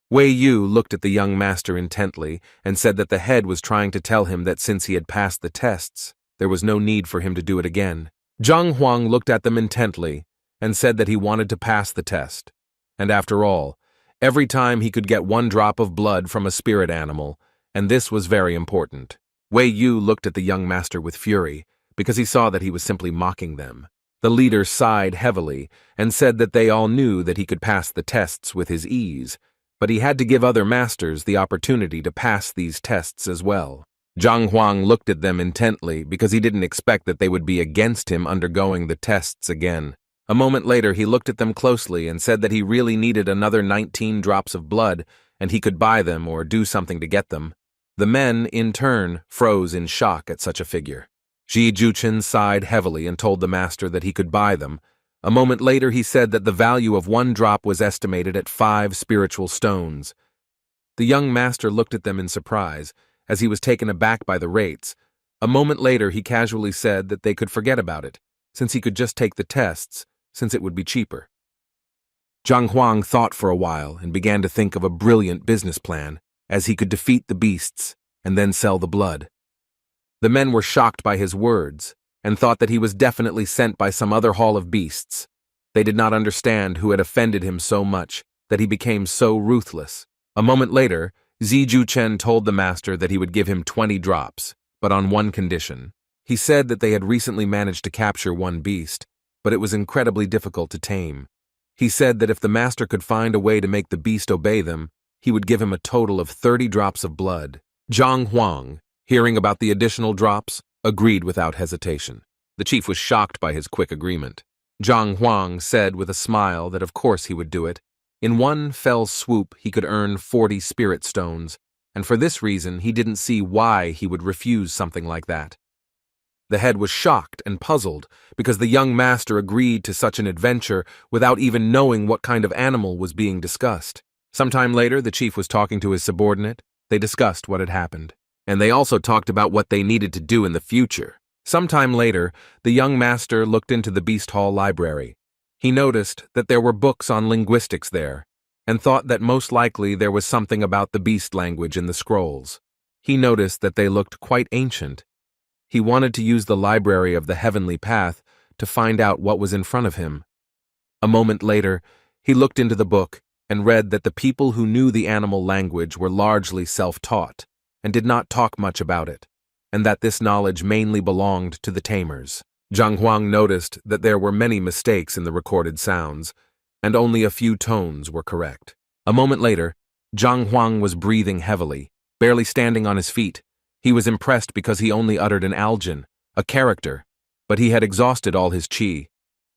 Wei Yu looked at the young master intently and said that the head was trying to tell him that since he had passed the tests, there was no need for him to do it again. Zhang Huang looked at them intently and said that he wanted to pass the test. And after all, every time he could get 1 drop of blood from a spirit animal, and this was very important. Wei Yu looked at the young master with fury because he saw that he was simply mocking them. The leader sighed heavily and said that they all knew that he could pass the tests with his ease, but he had to give other masters the opportunity to pass these tests as well. Zhang Huang looked at them intently because he didn't expect that they would be against him undergoing the tests again. A moment later, he looked at them closely and said that he really needed another 19 drops of blood, and he could buy them or do something to get them. The men, in turn, froze in shock at such a figure. Si Juchen sighed heavily and told the master that he could buy them. A moment later, he said that the value of 1 drop was estimated at 5 spiritual stones. The young master looked at them in surprise, as he was taken aback by the rates. A moment later, he casually said that they could forget about it, since he could just take the tests, since it would be cheaper. Zhang Huang thought for a while and began to think of a brilliant business plan, as he could defeat the beasts and then sell the blood. The men were shocked by his words and thought that he was definitely sent by some other hall of beasts. They did not understand who had offended him so much that he became so ruthless. A moment later, Si Juchen told the master that he would give him 20 drops, but on one condition. He said that they had recently managed to capture 1 beast, but it was incredibly difficult to tame. He said that if the master could find a way to make the beast obey them, he would give him a total of 30 drops of blood. Zhang Huang, hearing about the additional drops, agreed without hesitation. The chief was shocked by his quick agreement. Zhang Huang said with a smile that of course he would do it. In one fell swoop he could earn 40 spirit stones, and for this reason he didn't see why he would refuse something like that. The head was shocked and puzzled because the young master agreed to such an adventure without even knowing what kind of animal was being discussed. Sometime later, the chief was talking to his subordinate. They discussed what had happened, and they also talked about what they needed to do in the future. Sometime later, the young master looked into the Beast Hall library. He noticed that there were books on linguistics there, and thought that most likely there was something about the beast language in the scrolls. He noticed that they looked quite ancient. He wanted to use the library of the heavenly path to find out what was in front of him. A moment later, he looked into the book and read that the people who knew the animal language were largely self-taught and did not talk much about it, and that this knowledge mainly belonged to the tamers. Zhang Huang noticed that there were many mistakes in the recorded sounds, and only a few tones were correct. A moment later, Zhang Huang was breathing heavily, barely standing on his feet. He was impressed because he only uttered an algin, a character, but he had exhausted all his qi.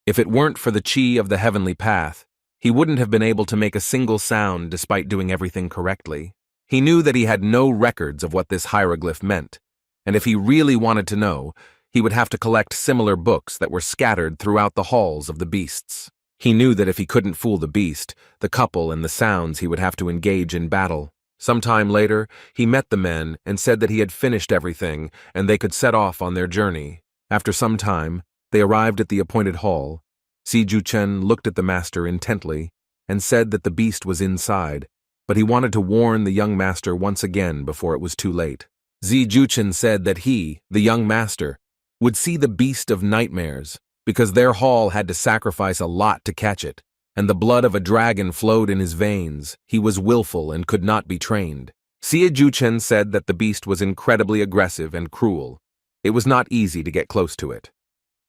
If it weren't for the qi of the heavenly path, he wouldn't have been able to make a single sound despite doing everything correctly. He knew that he had no records of what this hieroglyph meant, and if he really wanted to know, he would have to collect similar books that were scattered throughout the halls of the beasts. He knew that if he couldn't fool the beast, the couple and the sounds, he would have to engage in battle. Sometime later, he met the men and said that he had finished everything and they could set off on their journey. After some time, they arrived at the appointed hall. Si Juchen looked at the master intently and said that the beast was inside, but he wanted to warn the young master once again before it was too late. Si Juchen said that he, the young master, would see the beast of nightmares because their hall had to sacrifice a lot to catch it, and the blood of a dragon flowed in his veins. He was willful and could not be trained. Si Juchen said that the beast was incredibly aggressive and cruel. It was not easy to get close to it.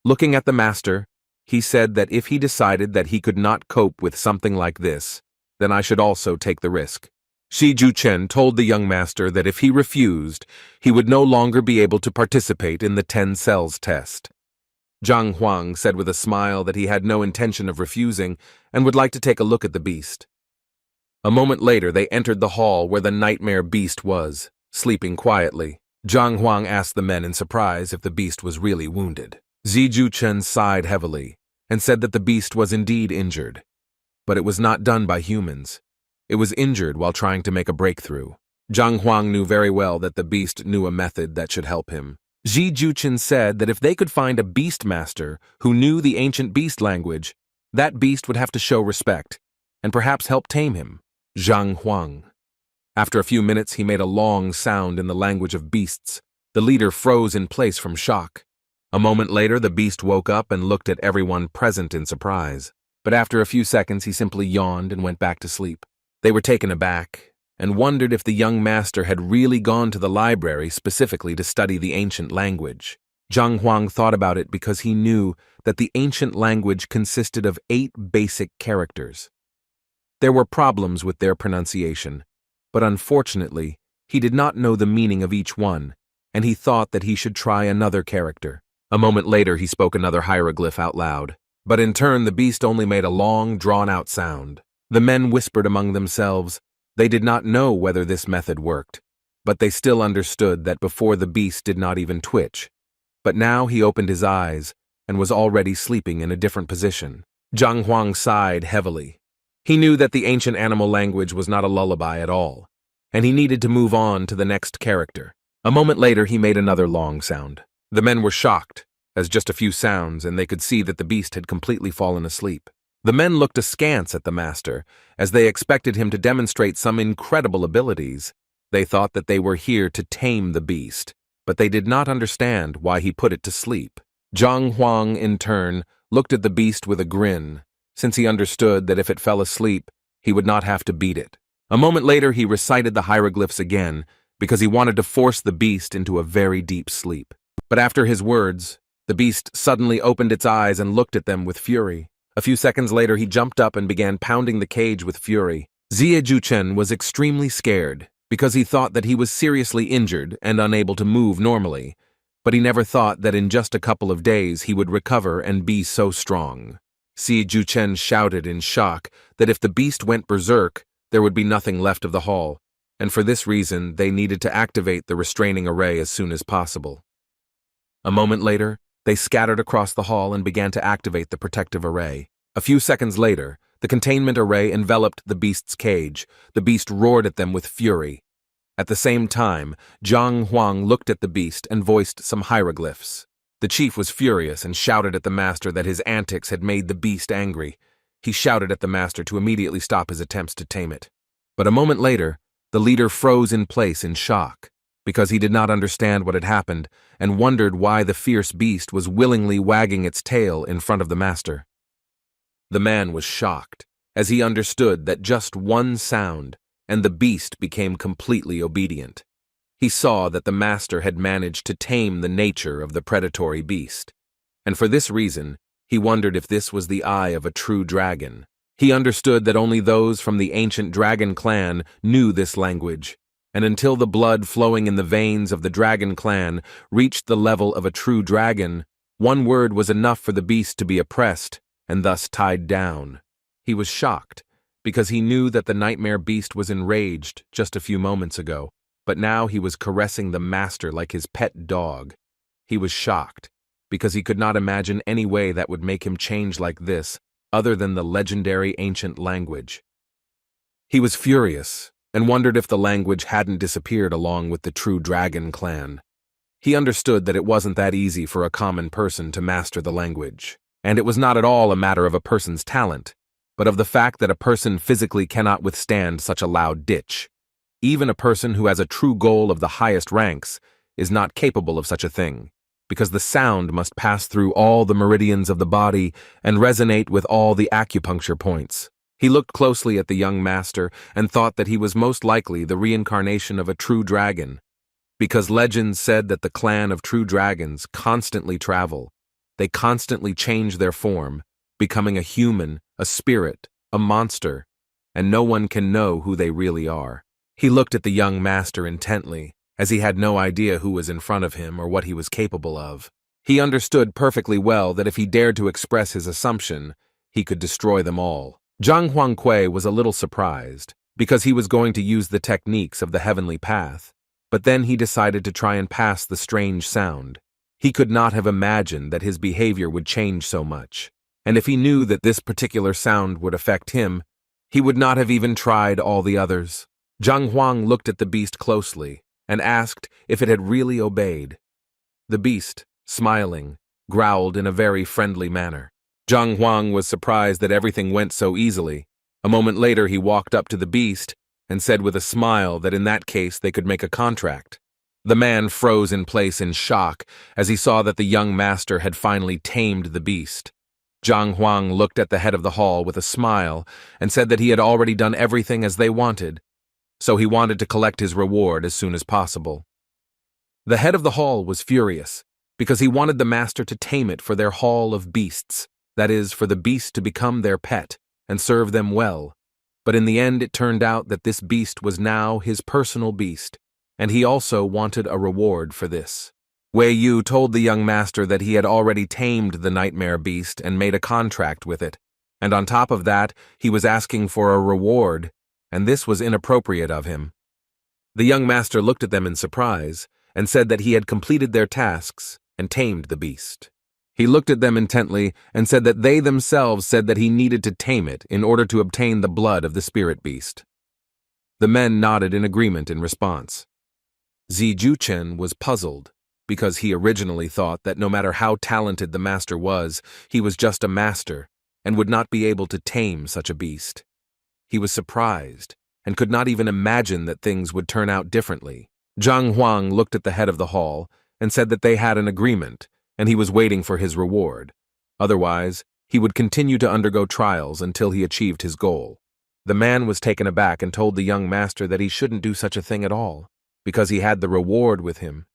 Looking at the master, he said that if he decided that he could not cope with something like this, then I should also take the risk. Si Juchen told the young master that if he refused, he would no longer be able to participate in the 10 cells test. Zhang Huang said with a smile that he had no intention of refusing and would like to take a look at the beast. A moment later, they entered the hall where the nightmare beast was, sleeping quietly. Zhang Huang asked the men in surprise if the beast was really wounded. Si Juchen sighed heavily and said that the beast was indeed injured, but it was not done by humans. It was injured while trying to make a breakthrough. Zhang Huang knew very well that the beast knew a method that should help him. Si Juchen said that if they could find a beast master who knew the ancient beast language, that beast would have to show respect and perhaps help tame him. Zhang Huang. After a few minutes, he made a long sound in the language of beasts. The leader froze in place from shock. A moment later, the beast woke up and looked at everyone present in surprise. But after a few seconds, he simply yawned and went back to sleep. They were taken aback and wondered if the young master had really gone to the library specifically to study the ancient language. Zhang Huang thought about it because he knew that the ancient language consisted of 8 basic characters. There were problems with their pronunciation, but unfortunately, he did not know the meaning of each one, and he thought that he should try another character. A moment later, he spoke another hieroglyph out loud, but in turn, the beast only made a long, drawn-out sound. The men whispered among themselves. They did not know whether this method worked, but they still understood that before the beast did not even twitch. But now he opened his eyes and was already sleeping in a different position. Zhang Huang sighed heavily. He knew that the ancient animal language was not a lullaby at all, and he needed to move on to the next character. A moment later, he made another long sound. The men were shocked, as just a few sounds, and they could see that the beast had completely fallen asleep. The men looked askance at the master, as they expected him to demonstrate some incredible abilities. They thought that they were here to tame the beast, but they did not understand why he put it to sleep. Zhang Huang, in turn, looked at the beast with a grin, since he understood that if it fell asleep, he would not have to beat it. A moment later, he recited the hieroglyphs again, because he wanted to force the beast into a very deep sleep. But after his words, the beast suddenly opened its eyes and looked at them with fury. A few seconds later, he jumped up and began pounding the cage with fury. Si Juchen was extremely scared because he thought that he was seriously injured and unable to move normally, but he never thought that in just a couple of days he would recover and be so strong. Si Juchen shouted in shock that if the beast went berserk, there would be nothing left of the hall, and for this reason they needed to activate the restraining array as soon as possible. A moment later, they scattered across the hall and began to activate the protective array. A few seconds later, the containment array enveloped the beast's cage. The beast roared at them with fury. At the same time, Zhang Huang looked at the beast and voiced some hieroglyphs. The chief was furious and shouted at the master that his antics had made the beast angry. He shouted at the master to immediately stop his attempts to tame it. But a moment later, the leader froze in place in shock, because he did not understand what had happened and wondered why the fierce beast was willingly wagging its tail in front of the master. The man was shocked, as he understood that just one sound, and the beast became completely obedient. He saw that the master had managed to tame the nature of the predatory beast, and for this reason, he wondered if this was the eye of a true dragon. He understood that only those from the ancient dragon clan knew this language, and until the blood flowing in the veins of the dragon clan reached the level of a true dragon, one word was enough for the beast to be oppressed and thus tied down. He was shocked, because he knew that the nightmare beast was enraged just a few moments ago, but now he was caressing the master like his pet dog. He was shocked, because he could not imagine any way that would make him change like this, other than the legendary ancient language. He was furious and wondered if the language hadn't disappeared along with the true dragon clan. He understood that it wasn't that easy for a common person to master the language, and it was not at all a matter of a person's talent, but of the fact that a person physically cannot withstand such a loud ditch. Even a person who has a true goal of the highest ranks is not capable of such a thing, because the sound must pass through all the meridians of the body and resonate with all the acupuncture points. He looked closely at the young master and thought that he was most likely the reincarnation of a true dragon, because legends said that the clan of true dragons constantly travel. They constantly change their form, becoming a human, a spirit, a monster, and no one can know who they really are. He looked at the young master intently, as he had no idea who was in front of him or what he was capable of. He understood perfectly well that if he dared to express his assumption, he could destroy them all. Zhang Huangque was a little surprised, because he was going to use the techniques of the heavenly path, but then he decided to try and pass the strange sound. He could not have imagined that his behavior would change so much, and if he knew that this particular sound would affect him, he would not have even tried all the others. Zhang Huang looked at the beast closely and asked if it had really obeyed. The beast, smiling, growled in a very friendly manner. Zhang Huang was surprised that everything went so easily. A moment later he walked up to the beast and said with a smile that in that case they could make a contract. The man froze in place in shock as he saw that the young master had finally tamed the beast. Zhang Huang looked at the head of the hall with a smile and said that he had already done everything as they wanted, so he wanted to collect his reward as soon as possible. The head of the hall was furious because he wanted the master to tame it for their hall of beasts, that is, for the beast to become their pet and serve them well. But in the end it turned out that this beast was now his personal beast, and he also wanted a reward for this. Wei Yu told the young master that he had already tamed the nightmare beast and made a contract with it, and on top of that he was asking for a reward, and this was inappropriate of him. The young master looked at them in surprise and said that he had completed their tasks and tamed the beast. He looked at them intently and said that they themselves said that he needed to tame it in order to obtain the blood of the spirit beast. The men nodded in agreement in response. Zi Juchen was puzzled, because he originally thought that no matter how talented the master was, he was just a master and would not be able to tame such a beast. He was surprised and could not even imagine that things would turn out differently. Zhang Huang looked at the head of the hall and said that they had an agreement, and he was waiting for his reward. Otherwise, he would continue to undergo trials until he achieved his goal. The man was taken aback and told the young master that he shouldn't do such a thing at all, because he had the reward with him.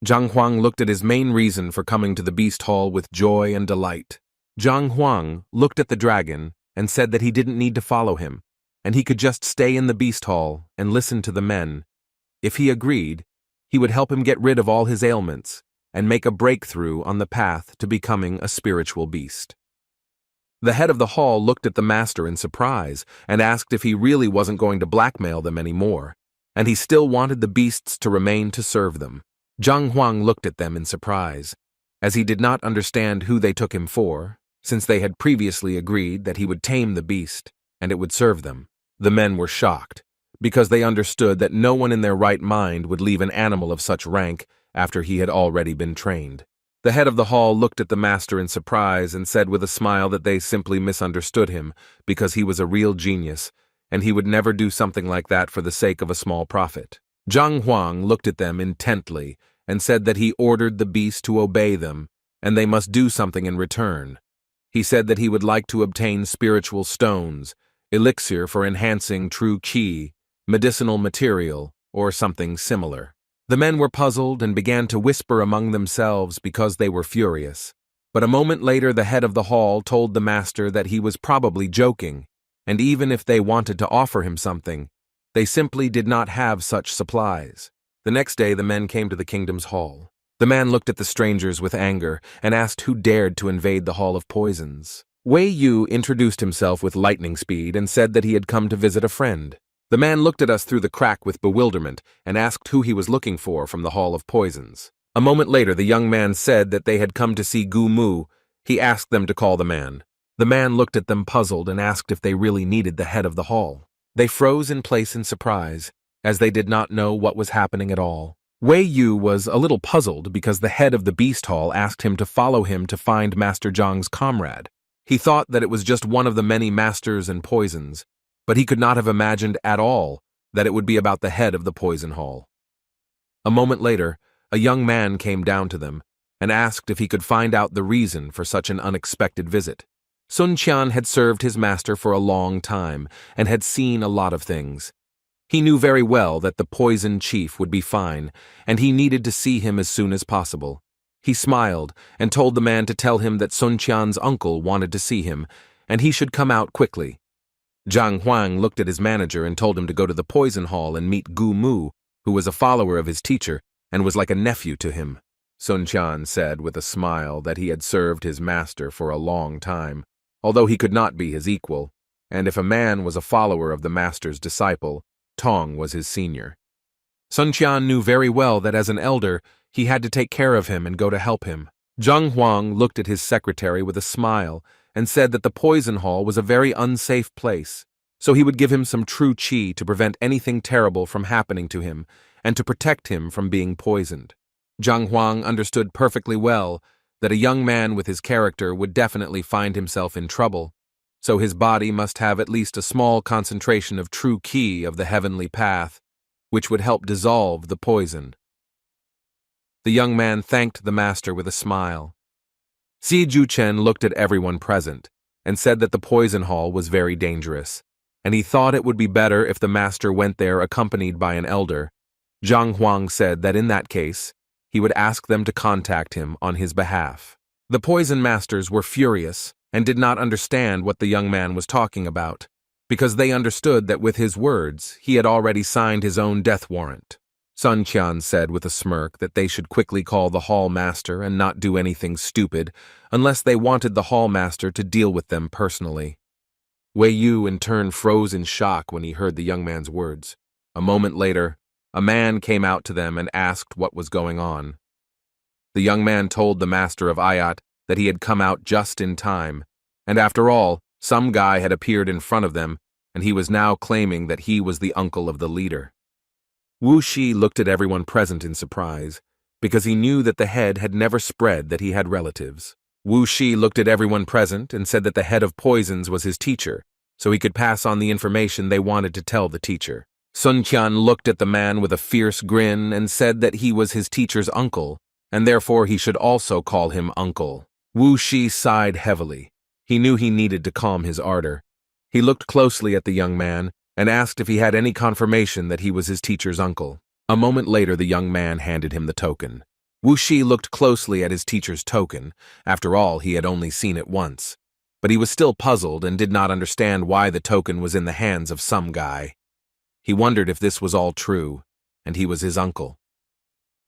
Zhang Huang looked at his main reason for coming to the beast hall with joy and delight. Zhang Huang looked at the dragon and said that he didn't need to follow him, and he could just stay in the beast hall and listen to the men. If he agreed, he would help him get rid of all his ailments and make a breakthrough on the path to becoming a spiritual beast. The head of the hall looked at the master in surprise and asked if he really wasn't going to blackmail them anymore, and he still wanted the beasts to remain to serve them. Zhang Huang looked at them in surprise, as he did not understand who they took him for, since they had previously agreed that he would tame the beast and it would serve them. The men were shocked, because they understood that no one in their right mind would leave an animal of such rank after he had already been trained. The head of the hall looked at the master in surprise and said with a smile that they simply misunderstood him because he was a real genius, and he would never do something like that for the sake of a small profit. Zhang Huang looked at them intently and said that he ordered the beast to obey them, and they must do something in return. He said that he would like to obtain spiritual stones, elixir for enhancing true qi, medicinal material, or something similar. The men were puzzled and began to whisper among themselves because they were furious. But a moment later the head of the hall told the master that he was probably joking, and even if they wanted to offer him something, they simply did not have such supplies. The next day the men came to the kingdom's hall. The man looked at the strangers with anger and asked who dared to invade the Hall of Poisons. Wei Yu introduced himself with lightning speed and said that he had come to visit a friend. The man looked at us through the crack with bewilderment and asked who he was looking for from the Hall of Poisons. A moment later, the young man said that they had come to see Gu Mu. He asked them to call the man. The man looked at them puzzled and asked if they really needed the head of the hall. They froze in place in surprise, as they did not know what was happening at all. Wei Yu was a little puzzled because the head of the beast hall asked him to follow him to find Master Zhang's comrade. He thought that it was just one of the many masters and poisons, but he could not have imagined at all that it would be about the head of the poison hall. A moment later, a young man came down to them and asked if he could find out the reason for such an unexpected visit. Sun Qian had served his master for a long time and had seen a lot of things. He knew very well that the poison chief would be fine, and he needed to see him as soon as possible. He smiled and told the man to tell him that Sun Qian's uncle wanted to see him, and he should come out quickly. Zhang Huang looked at his manager and told him to go to the poison hall and meet Gu Mu, who was a follower of his teacher and was like a nephew to him. Sun Qian said with a smile that he had served his master for a long time, although he could not be his equal, and if a man was a follower of the master's disciple, Tong was his senior. Sun Qian knew very well that as an elder, he had to take care of him and go to help him. Zhang Huang looked at his secretary with a smile and said that the poison hall was a very unsafe place, so he would give him some true qi to prevent anything terrible from happening to him and to protect him from being poisoned. Zhang Huang understood perfectly well that a young man with his character would definitely find himself in trouble, so his body must have at least a small concentration of true qi of the heavenly path, which would help dissolve the poison. The young man thanked the master with a smile. Si Juchen looked at everyone present and said that the poison hall was very dangerous, and he thought it would be better if the master went there accompanied by an elder. Zhang Huang said that in that case, he would ask them to contact him on his behalf. The poison masters were furious and did not understand what the young man was talking about, because they understood that with his words, he had already signed his own death warrant. Sun Qian said with a smirk that they should quickly call the hall master and not do anything stupid unless they wanted the hall master to deal with them personally. Wei Yu in turn froze in shock when he heard the young man's words. A moment later, a man came out to them and asked what was going on. The young man told the master of Ayat that he had come out just in time, and after all, some guy had appeared in front of them, and he was now claiming that he was the uncle of the leader. Wu Shi looked at everyone present in surprise, because he knew that the head had never spread that he had relatives. Wu Shi looked at everyone present and said that the head of poisons was his teacher, so he could pass on the information they wanted to tell the teacher. Sun Qian looked at the man with a fierce grin and said that he was his teacher's uncle, and therefore he should also call him uncle. Wu Shi sighed heavily. He knew he needed to calm his ardor. He looked closely at the young man and asked if he had any confirmation that he was his teacher's uncle. A moment later, the young man handed him the token. Wu Shi looked closely at his teacher's token. After all, he had only seen it once. But he was still puzzled and did not understand why the token was in the hands of some guy. He wondered if this was all true, and he was his uncle.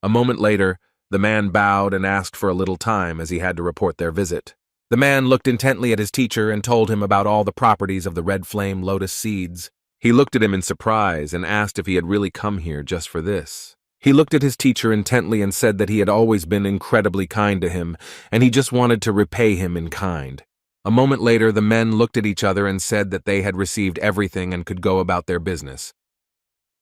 A moment later, the man bowed and asked for a little time as he had to report their visit. The man looked intently at his teacher and told him about all the properties of the red flame lotus seeds. He looked at him in surprise and asked if he had really come here just for this. He looked at his teacher intently and said that he had always been incredibly kind to him, and he just wanted to repay him in kind. A moment later, the men looked at each other and said that they had received everything and could go about their business.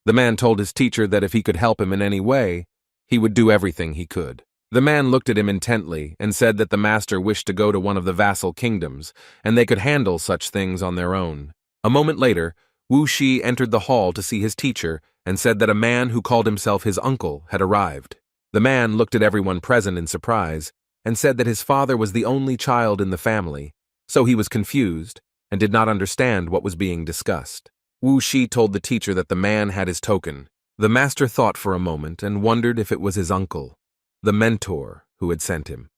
The man told his teacher that if he could help him in any way, he would do everything he could. The man looked at him intently and said that the master wished to go to one of the vassal kingdoms, and they could handle such things on their own. A moment later, Wu Shi entered the hall to see his teacher and said that a man who called himself his uncle had arrived. The man looked at everyone present in surprise and said that his father was the only child in the family, so he was confused and did not understand what was being discussed. Wu Shi told the teacher that the man had his token. The master thought for a moment and wondered if it was his uncle, the mentor, who had sent him.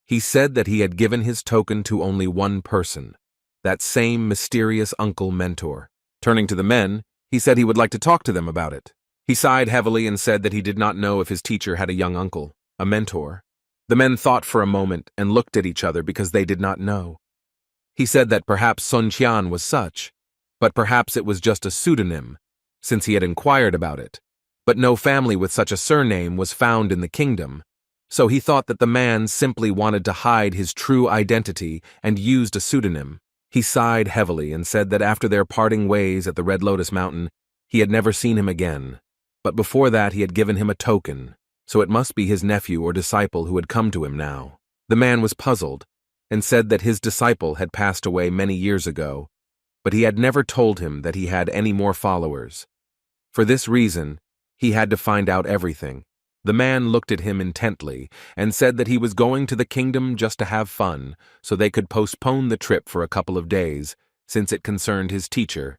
He said that he had given his token to only one person, that same mysterious uncle mentor. Turning to the men, he said he would like to talk to them about it. He sighed heavily and said that he did not know if his teacher had a young uncle, a mentor. The men thought for a moment and looked at each other because they did not know. He said that perhaps Sun Qian was such, but perhaps it was just a pseudonym, since he had inquired about it. But no family with such a surname was found in the kingdom, So he thought that the man simply wanted to hide his true identity and used a pseudonym. He sighed heavily and said that after their parting ways at the Red Lotus Mountain, he had never seen him again. But before that he had given him a token, so it must be his nephew or disciple who had come to him now. The man was puzzled and said that his disciple had passed away many years ago, but he had never told him that he had any more followers. For this reason, he had to find out everything. The man looked at him intently and said that he was going to the kingdom just to have fun, so they could postpone the trip for a couple of days, since it concerned his teacher.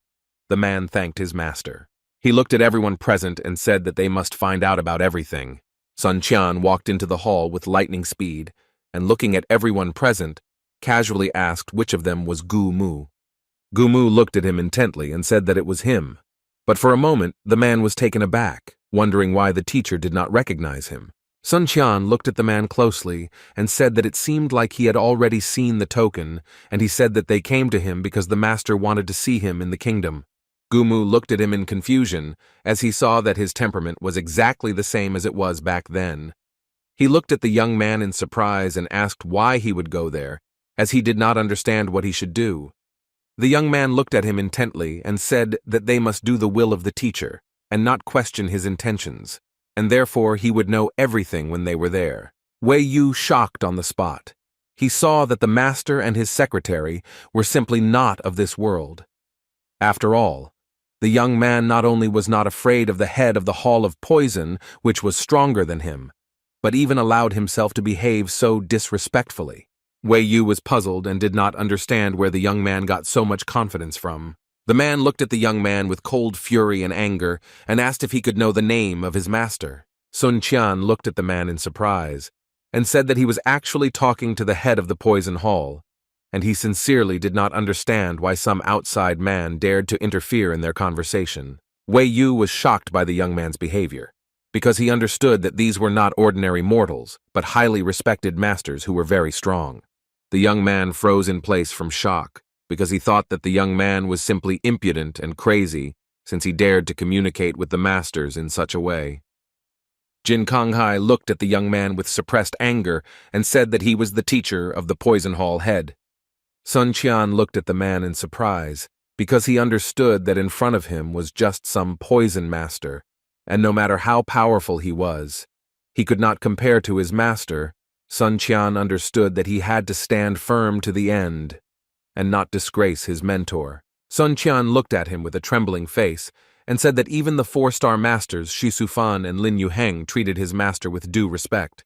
The man thanked his master. He looked at everyone present and said that they must find out about everything. Sun Qian walked into the hall with lightning speed, and looking at everyone present, casually asked which of them was Gu Mu. Gu Mu looked at him intently and said that it was him. But for a moment, the man was taken aback, wondering why the teacher did not recognize him. Sun Qian looked at the man closely and said that it seemed like he had already seen the token, and he said that they came to him because the master wanted to see him in the kingdom. Gu Mu looked at him in confusion, as he saw that his temperament was exactly the same as it was back then. He looked at the young man in surprise and asked why he would go there, as he did not understand what he should do. The young man looked at him intently and said that they must do the will of the teacher, and not question his intentions, and therefore he would know everything when they were there. Wei Yu shocked on the spot. He saw that the master and his secretary were simply not of this world. After all, the young man not only was not afraid of the head of the Hall of Poison, which was stronger than him, but even allowed himself to behave so disrespectfully. Wei Yu was puzzled and did not understand where the young man got so much confidence from. The man looked at the young man with cold fury and anger and asked if he could know the name of his master. Sun Qian looked at the man in surprise and said that he was actually talking to the head of the Poison Hall, and he sincerely did not understand why some outside man dared to interfere in their conversation. Wei Yu was shocked by the young man's behavior, because he understood that these were not ordinary mortals, but highly respected masters who were very strong. The young man froze in place from shock, because he thought that the young man was simply impudent and crazy, since he dared to communicate with the masters in such a way. Jin Konghai looked at the young man with suppressed anger and said that he was the teacher of the Poison Hall head. Sun Qian looked at the man in surprise, because he understood that in front of him was just some poison master, and no matter how powerful he was, he could not compare to his master. Sun Qian understood that he had to stand firm to the end and not disgrace his mentor. Sun Qian looked at him with a trembling face and said that even the 4-star masters Shi Sufan and Lin Yuheng treated his master with due respect,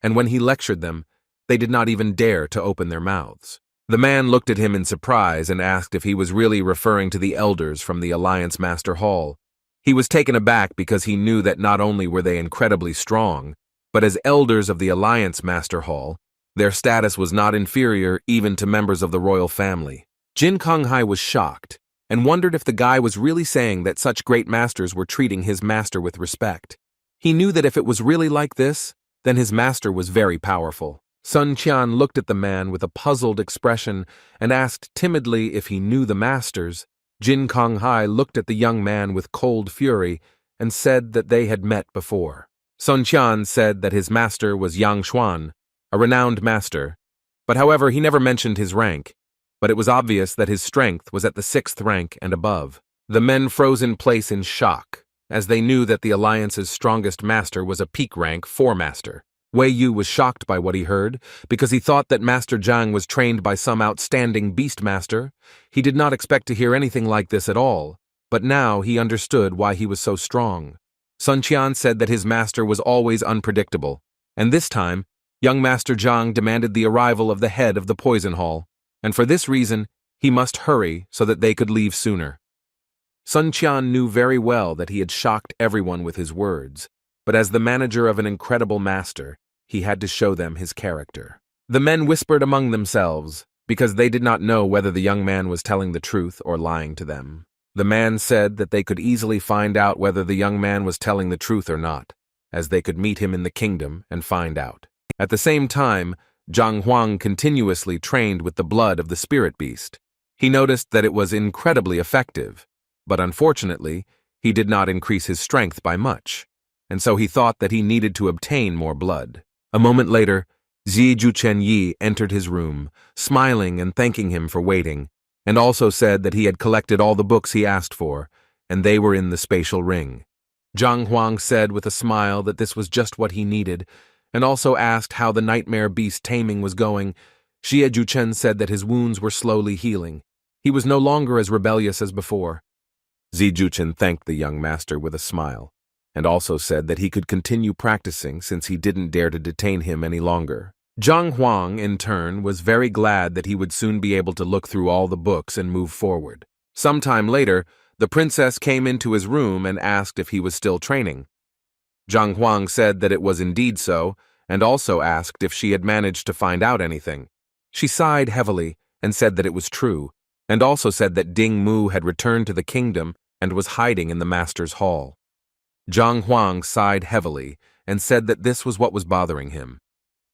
and when he lectured them, they did not even dare to open their mouths. The man looked at him in surprise and asked if he was really referring to the elders from the Alliance Master Hall. He was taken aback because he knew that not only were they incredibly strong, but as elders of the Alliance Master Hall, their status was not inferior even to members of the royal family. Jin Konghai was shocked and wondered if the guy was really saying that such great masters were treating his master with respect. He knew that if it was really like this, then his master was very powerful. Sun Qian looked at the man with a puzzled expression and asked timidly if he knew the masters. Jin Konghai looked at the young man with cold fury and said that they had met before. Sun Qian said that his master was Yang Xuan, a renowned master, but however he never mentioned his rank, but it was obvious that his strength was at the 6th rank and above. The men froze in place in shock, as they knew that the Alliance's strongest master was a peak rank 4 master. Wei Yu was shocked by what he heard, because he thought that Master Zhang was trained by some outstanding beast master. He did not expect to hear anything like this at all, but now he understood why he was so strong. Sun Qian said that his master was always unpredictable, and this time, young Master Zhang demanded the arrival of the head of the Poison Hall, and for this reason, he must hurry so that they could leave sooner. Sun Qian knew very well that he had shocked everyone with his words, but as the manager of an incredible master, he had to show them his character. The men whispered among themselves, because they did not know whether the young man was telling the truth or lying to them. The man said that they could easily find out whether the young man was telling the truth or not, as they could meet him in the kingdom and find out. At the same time, Zhang Huang continuously trained with the blood of the spirit beast. He noticed that it was incredibly effective, but unfortunately, he did not increase his strength by much, and so he thought that he needed to obtain more blood. A moment later, Zi Juchenyi entered his room, smiling and thanking him for waiting, and also said that he had collected all the books he asked for, and they were in the spatial ring. Zhang Huang said with a smile that this was just what he needed, and also asked how the nightmare beast taming was going. Xie Juchen said that his wounds were slowly healing. He was no longer as rebellious as before. Zi Juchen thanked the young master with a smile, and also said that he could continue practicing since he didn't dare to detain him any longer. Zhang Huang, in turn, was very glad that he would soon be able to look through all the books and move forward. Sometime later, the princess came into his room and asked if he was still training. Zhang Huang said that it was indeed so, and also asked if she had managed to find out anything. She sighed heavily and said that it was true, and also said that Ding Mu had returned to the kingdom and was hiding in the master's hall. Zhang Huang sighed heavily and said that this was what was bothering him.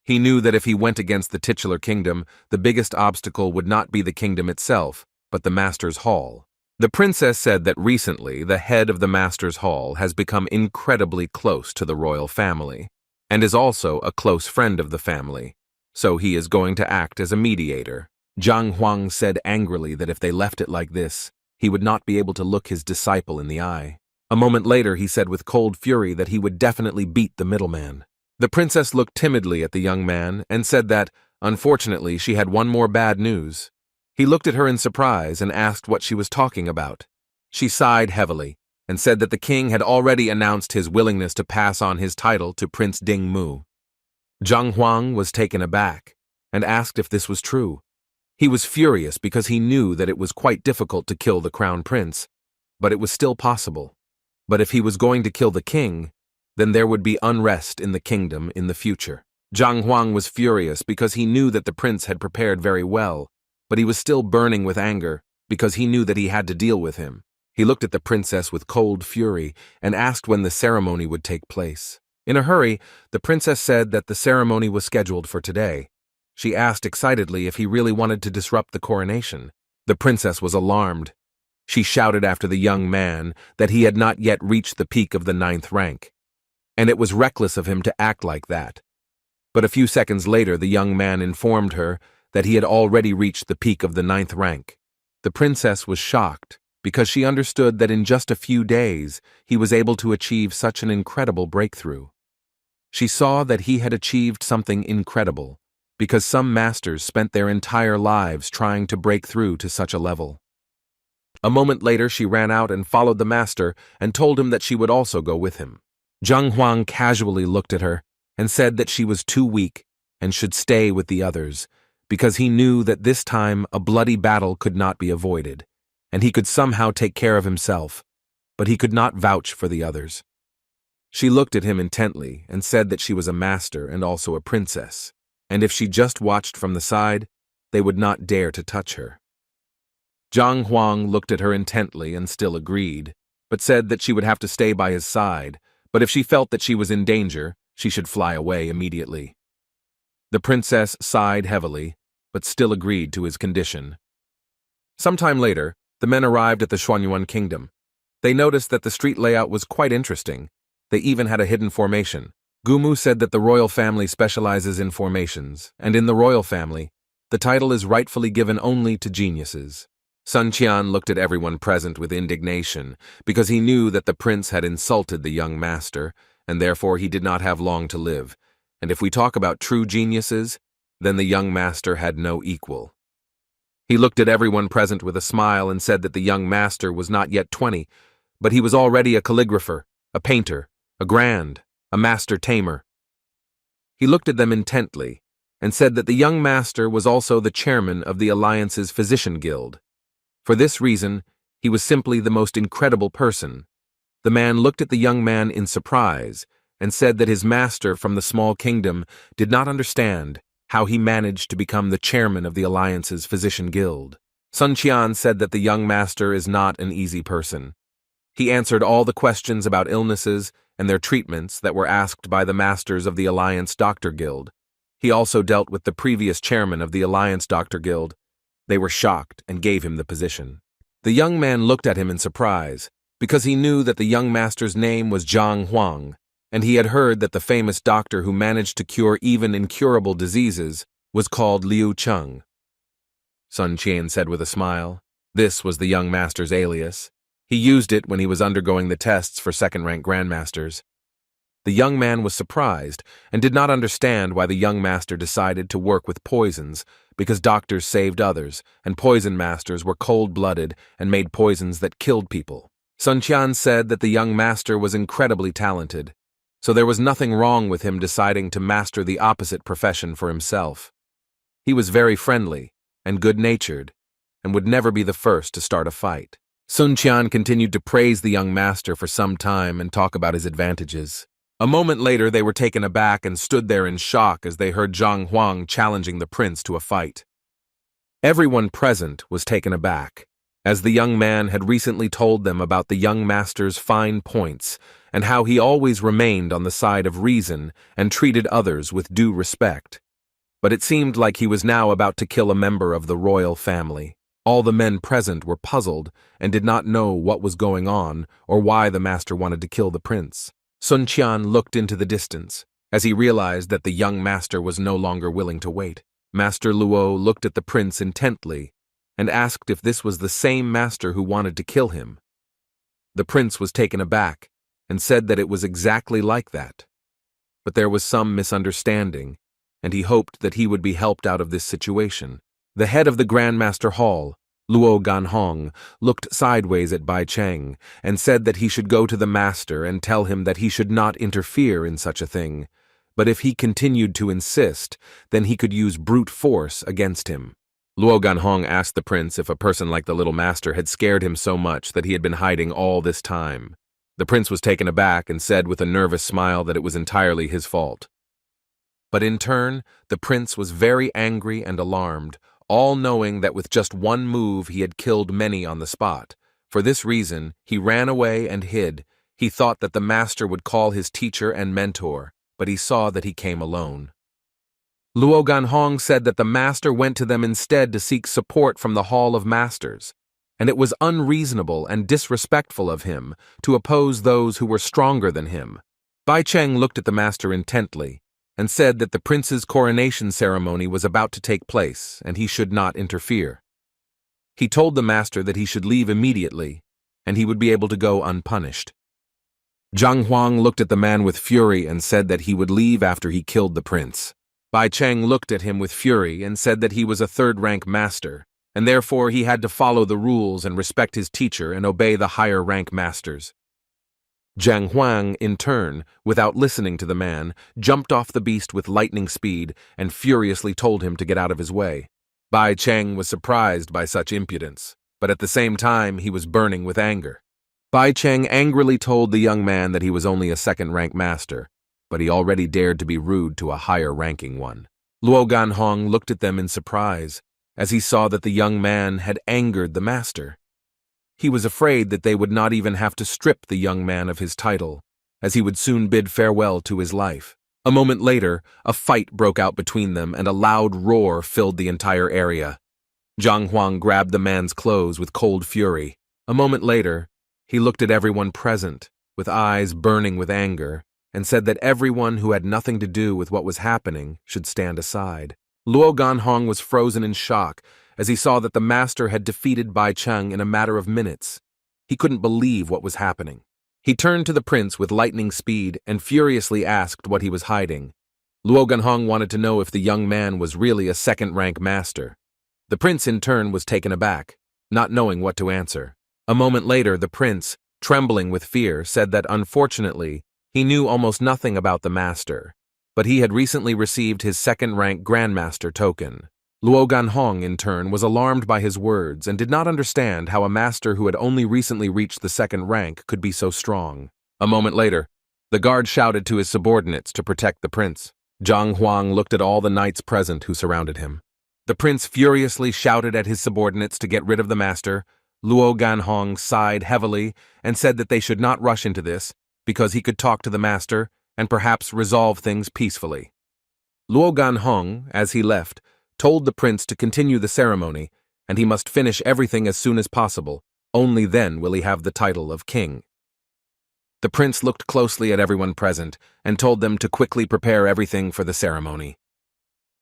He knew that if he went against the titular kingdom, the biggest obstacle would not be the kingdom itself, but the master's hall. The princess said that recently the head of the master's hall has become incredibly close to the royal family, and is also a close friend of the family, so he is going to act as a mediator. Zhang Huang said angrily that if they left it like this, he would not be able to look his disciple in the eye. A moment later, he said with cold fury that he would definitely beat the middleman. The princess looked timidly at the young man and said that, unfortunately, she had one more bad news. He looked at her in surprise and asked what she was talking about. She sighed heavily and said that the king had already announced his willingness to pass on his title to Prince Ding Mu. Zhang Huang was taken aback and asked if this was true. He was furious because he knew that it was quite difficult to kill the crown prince, but it was still possible. But if he was going to kill the king, then there would be unrest in the kingdom in the future. Zhang Huang was furious because he knew that the prince had prepared very well, but he was still burning with anger because he knew that he had to deal with him. He looked at the princess with cold fury and asked when the ceremony would take place. In a hurry, the princess said that the ceremony was scheduled for today. She asked excitedly if he really wanted to disrupt the coronation. The princess was alarmed. She shouted after the young man that he had not yet reached the peak of the 9th rank, and it was reckless of him to act like that. But a few seconds later, the young man informed her that he had already reached the peak of the 9th rank. The princess was shocked because she understood that in just a few days he was able to achieve such an incredible breakthrough. She saw that he had achieved something incredible because some masters spent their entire lives trying to break through to such a level. A moment later, she ran out and followed the master and told him that she would also go with him. Zhang Huang casually looked at her and said that she was too weak and should stay with the others, because he knew that this time a bloody battle could not be avoided, and he could somehow take care of himself, but he could not vouch for the others. She looked at him intently and said that she was a master and also a princess, and if she just watched from the side, they would not dare to touch her. Zhang Huang looked at her intently and still agreed, but said that she would have to stay by his side, but if she felt that she was in danger, she should fly away immediately. The princess sighed heavily, but still agreed to his condition. Sometime later, the men arrived at the Xuanyuan kingdom. They noticed that the street layout was quite interesting. They even had a hidden formation. Gumu said that the royal family specializes in formations, and in the royal family, the title is rightfully given only to geniuses. Sun Qian looked at everyone present with indignation, because he knew that the prince had insulted the young master, and therefore he did not have long to live. And if we talk about true geniuses, then the young master had no equal. He looked at everyone present with a smile and said that the young master was not yet 20, but he was already a calligrapher, a painter, a master tamer. He looked at them intently and said that the young master was also the chairman of the Alliance's Physician Guild. For this reason, he was simply the most incredible person. The man looked at the young man in surprise and said that his master from the small kingdom did not understand how he managed to become the chairman of the Alliance's Physician Guild. Sun Qian said that the young master is not an easy person. He answered all the questions about illnesses and their treatments that were asked by the masters of the Alliance Doctor Guild. He also dealt with the previous chairman of the Alliance Doctor Guild. They were shocked and gave him the position. The young man looked at him in surprise, because he knew that the young master's name was Zhang Huang, and he had heard that the famous doctor who managed to cure even incurable diseases was called Liu Cheng. Sun Qian said with a smile. This was the young master's alias. He used it when he was undergoing the tests for second-rank grandmasters. The young man was surprised and did not understand why the young master decided to work with poisons, because doctors saved others, and poison masters were cold-blooded and made poisons that killed people. Sun Qian said that the young master was incredibly talented, so there was nothing wrong with him deciding to master the opposite profession for himself. He was very friendly and good-natured, and would never be the first to start a fight. Sun Qian continued to praise the young master for some time and talk about his advantages. A moment later, they were taken aback and stood there in shock as they heard Zhang Huang challenging the prince to a fight. Everyone present was taken aback, as the young man had recently told them about the young master's fine points and how he always remained on the side of reason and treated others with due respect. But it seemed like he was now about to kill a member of the royal family. All the men present were puzzled and did not know what was going on or why the master wanted to kill the prince. Sun Qian looked into the distance, as he realized that the young master was no longer willing to wait. Master Luo looked at the prince intently and asked if this was the same master who wanted to kill him. The prince was taken aback and said that it was exactly like that. But there was some misunderstanding, and he hoped that he would be helped out of this situation. The head of the Grandmaster Hall, Luo Ganhong, looked sideways at Bai Cheng and said that he should go to the master and tell him that he should not interfere in such a thing, but if he continued to insist, then he could use brute force against him. Luo Ganhong asked the prince if a person like the little master had scared him so much that he had been hiding all this time. The prince was taken aback and said with a nervous smile that it was entirely his fault. But in turn, the prince was very angry and alarmed, all knowing that with just one move he had killed many on the spot. For this reason, he ran away and hid. He thought that the master would call his teacher and mentor, but he saw that he came alone. Luo Ganhong said that the master went to them instead to seek support from the Hall of Masters, and it was unreasonable and disrespectful of him to oppose those who were stronger than him. Bai Cheng looked at the master intently and said that the prince's coronation ceremony was about to take place and he should not interfere. He told the master that he should leave immediately and he would be able to go unpunished. Zhang Huang looked at the man with fury and said that he would leave after he killed the prince. Bai Cheng looked at him with fury and said that he was a third-rank master, and therefore he had to follow the rules and respect his teacher and obey the higher-rank masters. Zhang Huang, in turn, without listening to the man, jumped off the beast with lightning speed and furiously told him to get out of his way. Bai Cheng was surprised by such impudence, but at the same time he was burning with anger. Bai Cheng angrily told the young man that he was only a second-rank master, but he already dared to be rude to a higher-ranking one. Luo Ganhong looked at them in surprise, as he saw that the young man had angered the master. He was afraid that they would not even have to strip the young man of his title, as he would soon bid farewell to his life. A moment later, a fight broke out between them and a loud roar filled the entire area. Zhang Huang grabbed the man's clothes with cold fury. A moment later, he looked at everyone present, with eyes burning with anger, and said that everyone who had nothing to do with what was happening should stand aside. Luo Ganhong was frozen in shock as he saw that the master had defeated Bai Cheng in a matter of minutes. He couldn't believe what was happening. He turned to the prince with lightning speed and furiously asked what he was hiding. Luo Ganhong wanted to know if the young man was really a second-rank master. The prince in turn was taken aback, not knowing what to answer. A moment later, the prince, trembling with fear, said that unfortunately, he knew almost nothing about the master, but he had recently received his second-rank grandmaster token. Luo Ganhong, in turn, was alarmed by his words and did not understand how a master who had only recently reached the second rank could be so strong. A moment later, the guard shouted to his subordinates to protect the prince. Zhang Huang looked at all the knights present who surrounded him. The prince furiously shouted at his subordinates to get rid of the master. Luo Ganhong sighed heavily and said that they should not rush into this, because he could talk to the master and perhaps resolve things peacefully. Luo Ganhong, as he left, told the prince to continue the ceremony, and he must finish everything as soon as possible. Only then will he have the title of king. The prince looked closely at everyone present and told them to quickly prepare everything for the ceremony.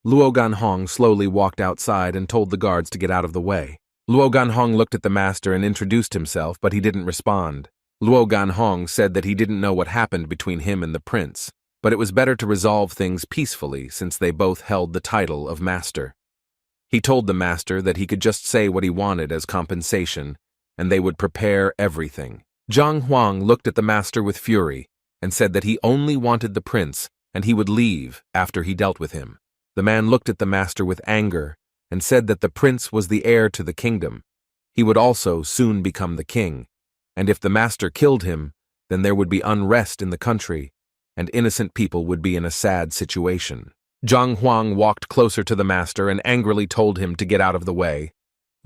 Luo Ganhong slowly walked outside and told the guards to get out of the way. Luo Ganhong looked at the master and introduced himself, but he didn't respond. Luo Ganhong said that he didn't know what happened between him and the prince, but it was better to resolve things peacefully since they both held the title of master. He told the master that he could just say what he wanted as compensation, and they would prepare everything. Zhang Huang looked at the master with fury and said that he only wanted the prince and he would leave after he dealt with him. The man looked at the master with anger and said that the prince was the heir to the kingdom. He would also soon become the king, and if the master killed him, then there would be unrest in the country, and innocent people would be in a sad situation. Zhang Huang walked closer to the master and angrily told him to get out of the way.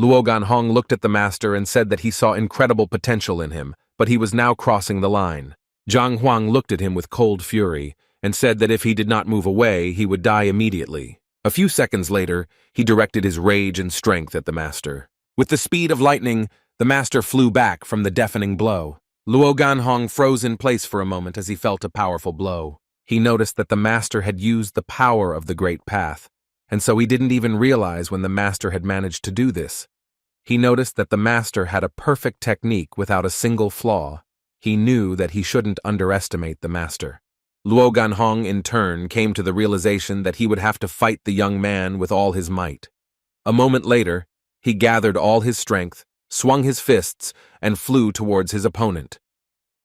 Luo Ganhong looked at the master and said that he saw incredible potential in him, but he was now crossing the line. Zhang Huang looked at him with cold fury and said that if he did not move away, he would die immediately. A few seconds later, he directed his rage and strength at the master. With the speed of lightning, the master flew back from the deafening blow. Luo Ganhong froze in place for a moment as he felt a powerful blow. He noticed that the master had used the power of the Great Path, and so he didn't even realize when the master had managed to do this. He noticed that the master had a perfect technique without a single flaw. He knew that he shouldn't underestimate the master. Luo Ganhong, in turn, came to the realization that he would have to fight the young man with all his might. A moment later, he gathered all his strength, swung his fists, and flew towards his opponent.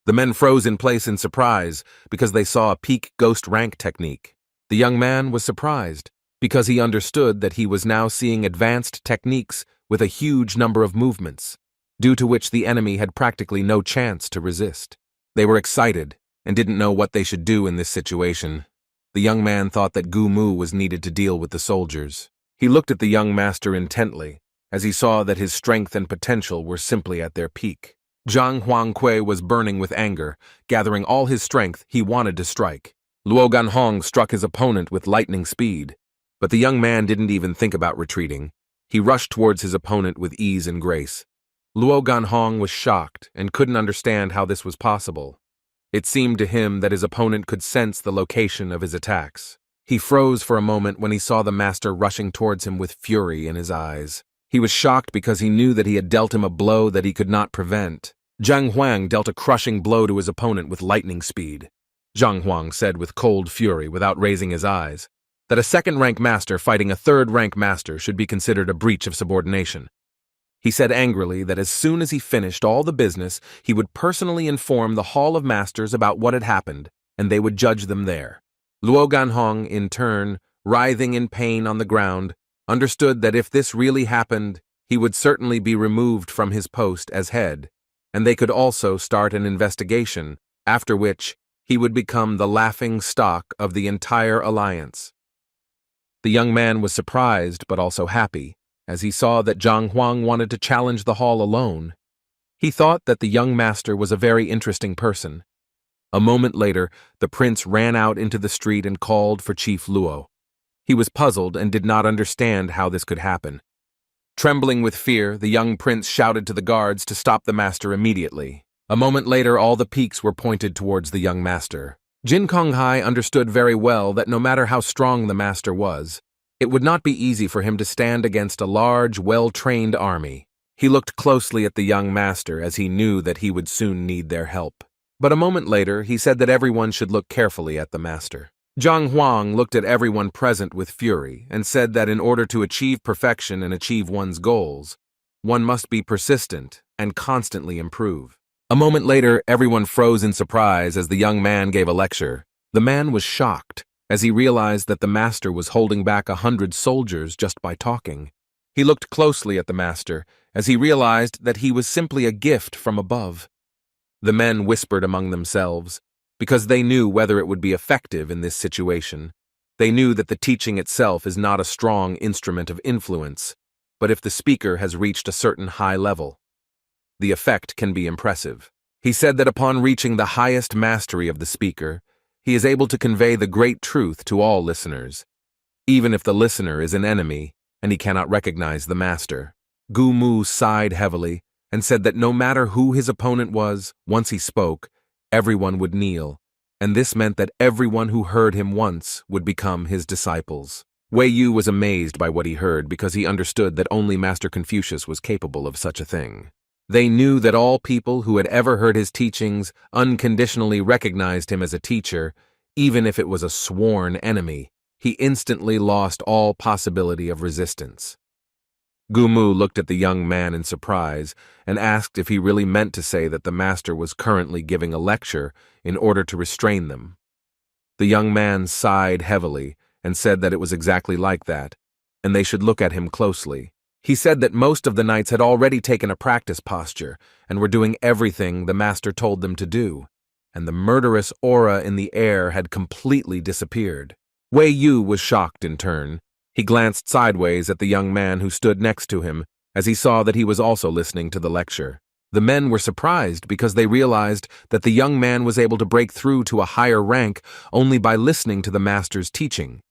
The men froze in place in surprise because they saw a peak ghost rank technique. The young man was surprised because he understood that he was now seeing advanced techniques with a huge number of movements, due to which the enemy had practically no chance to resist. They were excited and didn't know what they should do in this situation. The young man thought that Gu Mu was needed to deal with the soldiers. He looked at the young master intently, as he saw that his strength and potential were simply at their peak. Zhang Huangque was burning with anger. Gathering all his strength, he wanted to strike. Luo Ganhong struck his opponent with lightning speed, but the young man didn't even think about retreating. He rushed towards his opponent with ease and grace. Luo Ganhong was shocked and couldn't understand how this was possible. It seemed to him that his opponent could sense the location of his attacks. He froze for a moment when he saw the master rushing towards him with fury in his eyes. He was shocked because he knew that he had dealt him a blow that he could not prevent. Zhang Huang dealt a crushing blow to his opponent with lightning speed. Zhang Huang said with cold fury, without raising his eyes, that a second-rank master fighting a third-rank master should be considered a breach of subordination. He said angrily that as soon as he finished all the business, he would personally inform the Hall of Masters about what had happened, and they would judge them there. Luo Ganhong, in turn, writhing in pain on the ground, understood that if this really happened, he would certainly be removed from his post as head, and they could also start an investigation, after which he would become the laughing stock of the entire alliance. The young man was surprised but also happy, as he saw that Zhang Huang wanted to challenge the hall alone. He thought that the young master was a very interesting person. A moment later, the prince ran out into the street and called for Chief Luo. He was puzzled and did not understand how this could happen. Trembling with fear, the young prince shouted to the guards to stop the master immediately. A moment later, all the peaks were pointed towards the young master. Jin Konghai understood very well that no matter how strong the master was, it would not be easy for him to stand against a large, well-trained army. He looked closely at the young master as he knew that he would soon need their help. But a moment later, he said that everyone should look carefully at the master. Zhang Huang looked at everyone present with fury and said that in order to achieve perfection and achieve one's goals, one must be persistent and constantly improve. A moment later, everyone froze in surprise as the young man gave a lecture. The man was shocked as he realized that the master was holding back 100 soldiers just by talking. He looked closely at the master as he realized that he was simply a gift from above. The men whispered among themselves, because they knew whether it would be effective in this situation. They knew that the teaching itself is not a strong instrument of influence, but if the speaker has reached a certain high level, the effect can be impressive. He said that upon reaching the highest mastery of the speaker, he is able to convey the great truth to all listeners, even if the listener is an enemy and he cannot recognize the master. Gu Mu sighed heavily and said that no matter who his opponent was, once he spoke, everyone would kneel, and this meant that everyone who heard him once would become his disciples. Wei Yu was amazed by what he heard because he understood that only Master Confucius was capable of such a thing. They knew that all people who had ever heard his teachings unconditionally recognized him as a teacher, even if it was a sworn enemy. He instantly lost all possibility of resistance. Gumu looked at the young man in surprise and asked if he really meant to say that the master was currently giving a lecture in order to restrain them. The young man sighed heavily and said that it was exactly like that, and they should look at him closely. He said that most of the knights had already taken a practice posture and were doing everything the master told them to do, and the murderous aura in the air had completely disappeared. Wei Yu was shocked in turn. He glanced sideways at the young man who stood next to him as he saw that he was also listening to the lecture. The men were surprised because they realized that the young man was able to break through to a higher rank only by listening to the master's teaching.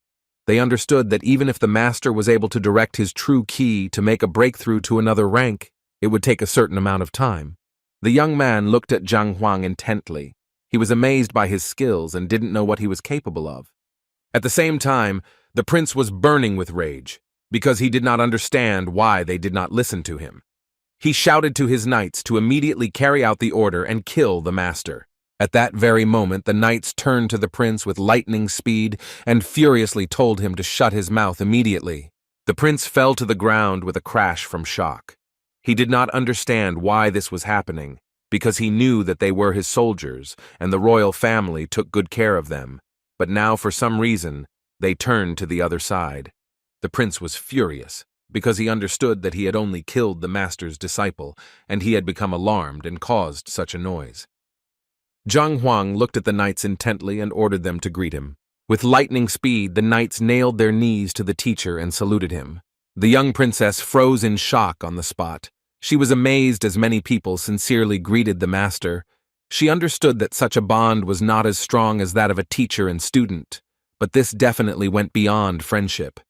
They understood that even if the master was able to direct his true ki to make a breakthrough to another rank, it would take a certain amount of time. The young man looked at Zhang Huang intently. He was amazed by his skills and didn't know what he was capable of. At the same time, the prince was burning with rage, because he did not understand why they did not listen to him. He shouted to his knights to immediately carry out the order and kill the master. At that very moment, the knights turned to the prince with lightning speed and furiously told him to shut his mouth immediately. The prince fell to the ground with a crash from shock. He did not understand why this was happening, because he knew that they were his soldiers and the royal family took good care of them. But now, for some reason, they turned to the other side. The prince was furious, because he understood that he had only killed the master's disciple, and he had become alarmed and caused such a noise. Zhang Huang looked at the knights intently and ordered them to greet him. With lightning speed, the knights nailed their knees to the teacher and saluted him. The young princess froze in shock on the spot. She was amazed as many people sincerely greeted the master. She understood that such a bond was not as strong as that of a teacher and student, but this definitely went beyond friendship.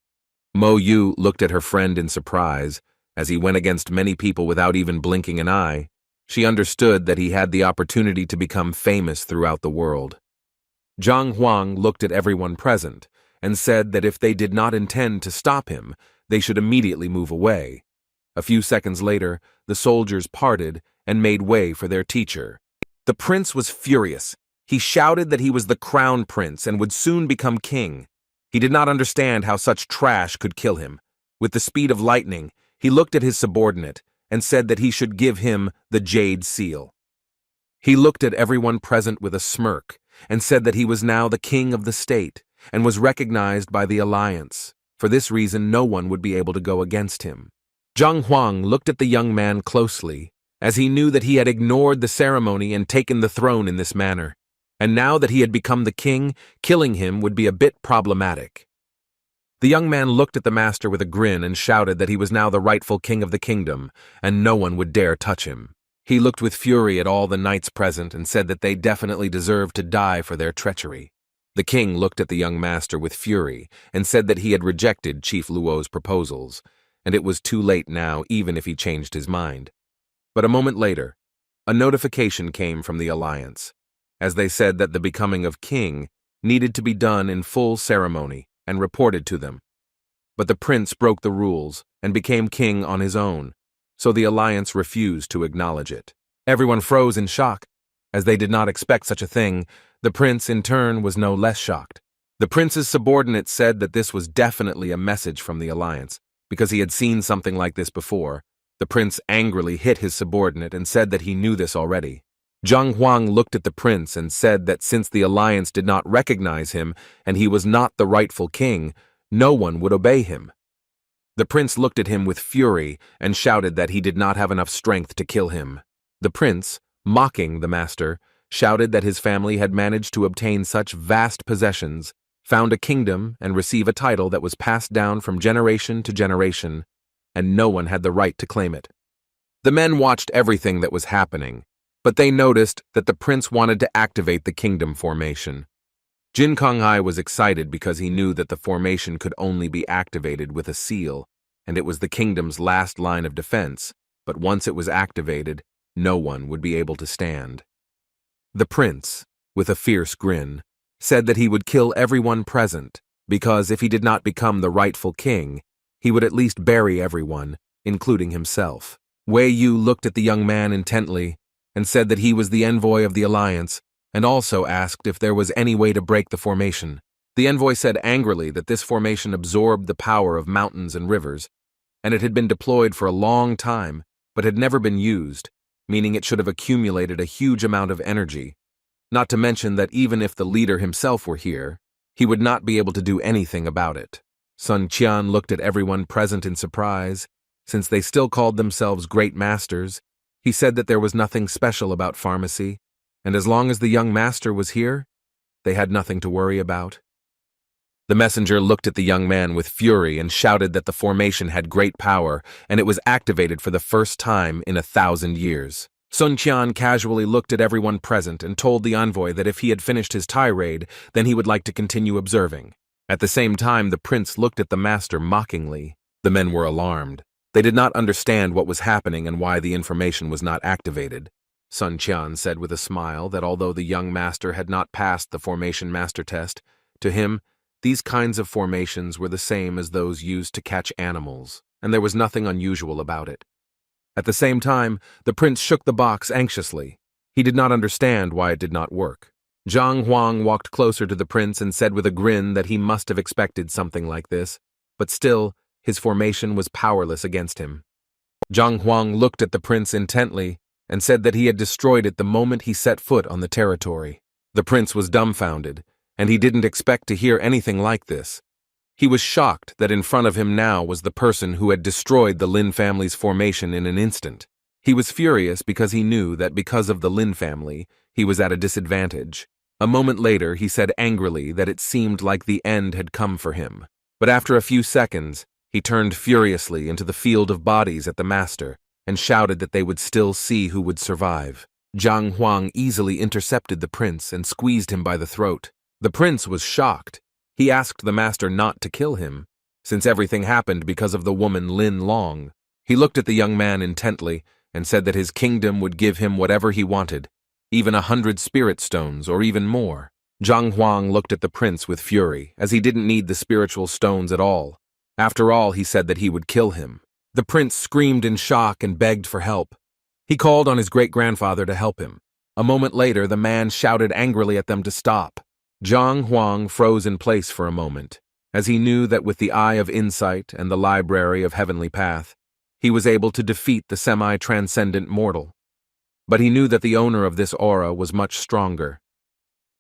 Mo Yu looked at her friend in surprise, as he went against many people without even blinking an eye. She understood that he had the opportunity to become famous throughout the world. Zhang Huang looked at everyone present and said that if they did not intend to stop him, they should immediately move away. A few seconds later, the soldiers parted and made way for their teacher. The prince was furious. He shouted that he was the crown prince and would soon become king. He did not understand how such trash could kill him. With the speed of lightning, he looked at his subordinate and said that he should give him the jade seal. He looked at everyone present with a smirk and said that he was now the king of the state and was recognized by the alliance. For this reason, no one would be able to go against him. Zhang Huang looked at the young man closely, as he knew that he had ignored the ceremony and taken the throne in this manner. And now that he had become the king, killing him would be a bit problematic. The young man looked at the master with a grin and shouted that he was now the rightful king of the kingdom, and no one would dare touch him. He looked with fury at all the knights present and said that they definitely deserved to die for their treachery. The king looked at the young master with fury and said that he had rejected Chief Luo's proposals, and it was too late now even if he changed his mind. But a moment later, a notification came from the alliance, as they said that the becoming of king needed to be done in full ceremony and reported to them. But the prince broke the rules and became king on his own, so the alliance refused to acknowledge it. Everyone froze in shock, as they did not expect such a thing. The prince, in turn, was no less shocked. The prince's subordinate said that this was definitely a message from the alliance, because he had seen something like this before. The prince angrily hit his subordinate and said that he knew this already. Zhang Huang looked at the prince and said that since the alliance did not recognize him and he was not the rightful king, no one would obey him. The prince looked at him with fury and shouted that he did not have enough strength to kill him. The prince, mocking the master, shouted that his family had managed to obtain such vast possessions, found a kingdom, and receive a title that was passed down from generation to generation, and no one had the right to claim it. The men watched everything that was happening, but they noticed that the prince wanted to activate the kingdom formation. Jin Konghai was excited because he knew that the formation could only be activated with a seal, and it was the kingdom's last line of defense, but once it was activated, no one would be able to stand. The prince, with a fierce grin, said that he would kill everyone present, because if he did not become the rightful king, he would at least bury everyone, including himself. Wei Yu looked at the young man intently and said that he was the envoy of the alliance, and also asked if there was any way to break the formation. The envoy said angrily that this formation absorbed the power of mountains and rivers, and it had been deployed for a long time, but had never been used, meaning it should have accumulated a huge amount of energy. Not to mention that even if the leader himself were here, he would not be able to do anything about it. Sun Qian looked at everyone present in surprise. Since they still called themselves great masters, he said that there was nothing special about pharmacy, and as long as the young master was here, they had nothing to worry about. The messenger looked at the young man with fury and shouted that the formation had great power, and it was activated for the first time in 1,000 years. Sun Qian casually looked at everyone present and told the envoy that if he had finished his tirade, then he would like to continue observing. At the same time, the prince looked at the master mockingly. The men were alarmed. They did not understand what was happening and why the information was not activated. Sun Qian said with a smile that although the young master had not passed the formation master test, to him, these kinds of formations were the same as those used to catch animals, and there was nothing unusual about it. At the same time, the prince shook the box anxiously. He did not understand why it did not work. Zhang Huang walked closer to the prince and said with a grin that he must have expected something like this, but still, his formation was powerless against him. Zhang Huang looked at the prince intently and said that he had destroyed it the moment he set foot on the territory. The prince was dumbfounded, and he didn't expect to hear anything like this. He was shocked that in front of him now was the person who had destroyed the Lin family's formation in an instant. He was furious because he knew that because of the Lin family, he was at a disadvantage. A moment later, he said angrily that it seemed like the end had come for him. But after a few seconds, he turned furiously into the field of bodies at the master and shouted that they would still see who would survive. Zhang Huang easily intercepted the prince and squeezed him by the throat. The prince was shocked. He asked the master not to kill him, since everything happened because of the woman Lin Long. He looked at the young man intently and said that his kingdom would give him whatever he wanted, even 100 spirit stones or even more. Zhang Huang looked at the prince with fury, as he didn't need the spiritual stones at all. After all, he said that he would kill him. The prince screamed in shock and begged for help. He called on his great-grandfather to help him. A moment later, the man shouted angrily at them to stop. Zhang Huang froze in place for a moment, as he knew that with the Eye of Insight and the Library of Heavenly Path, he was able to defeat the semi-transcendent mortal. But he knew that the owner of this aura was much stronger.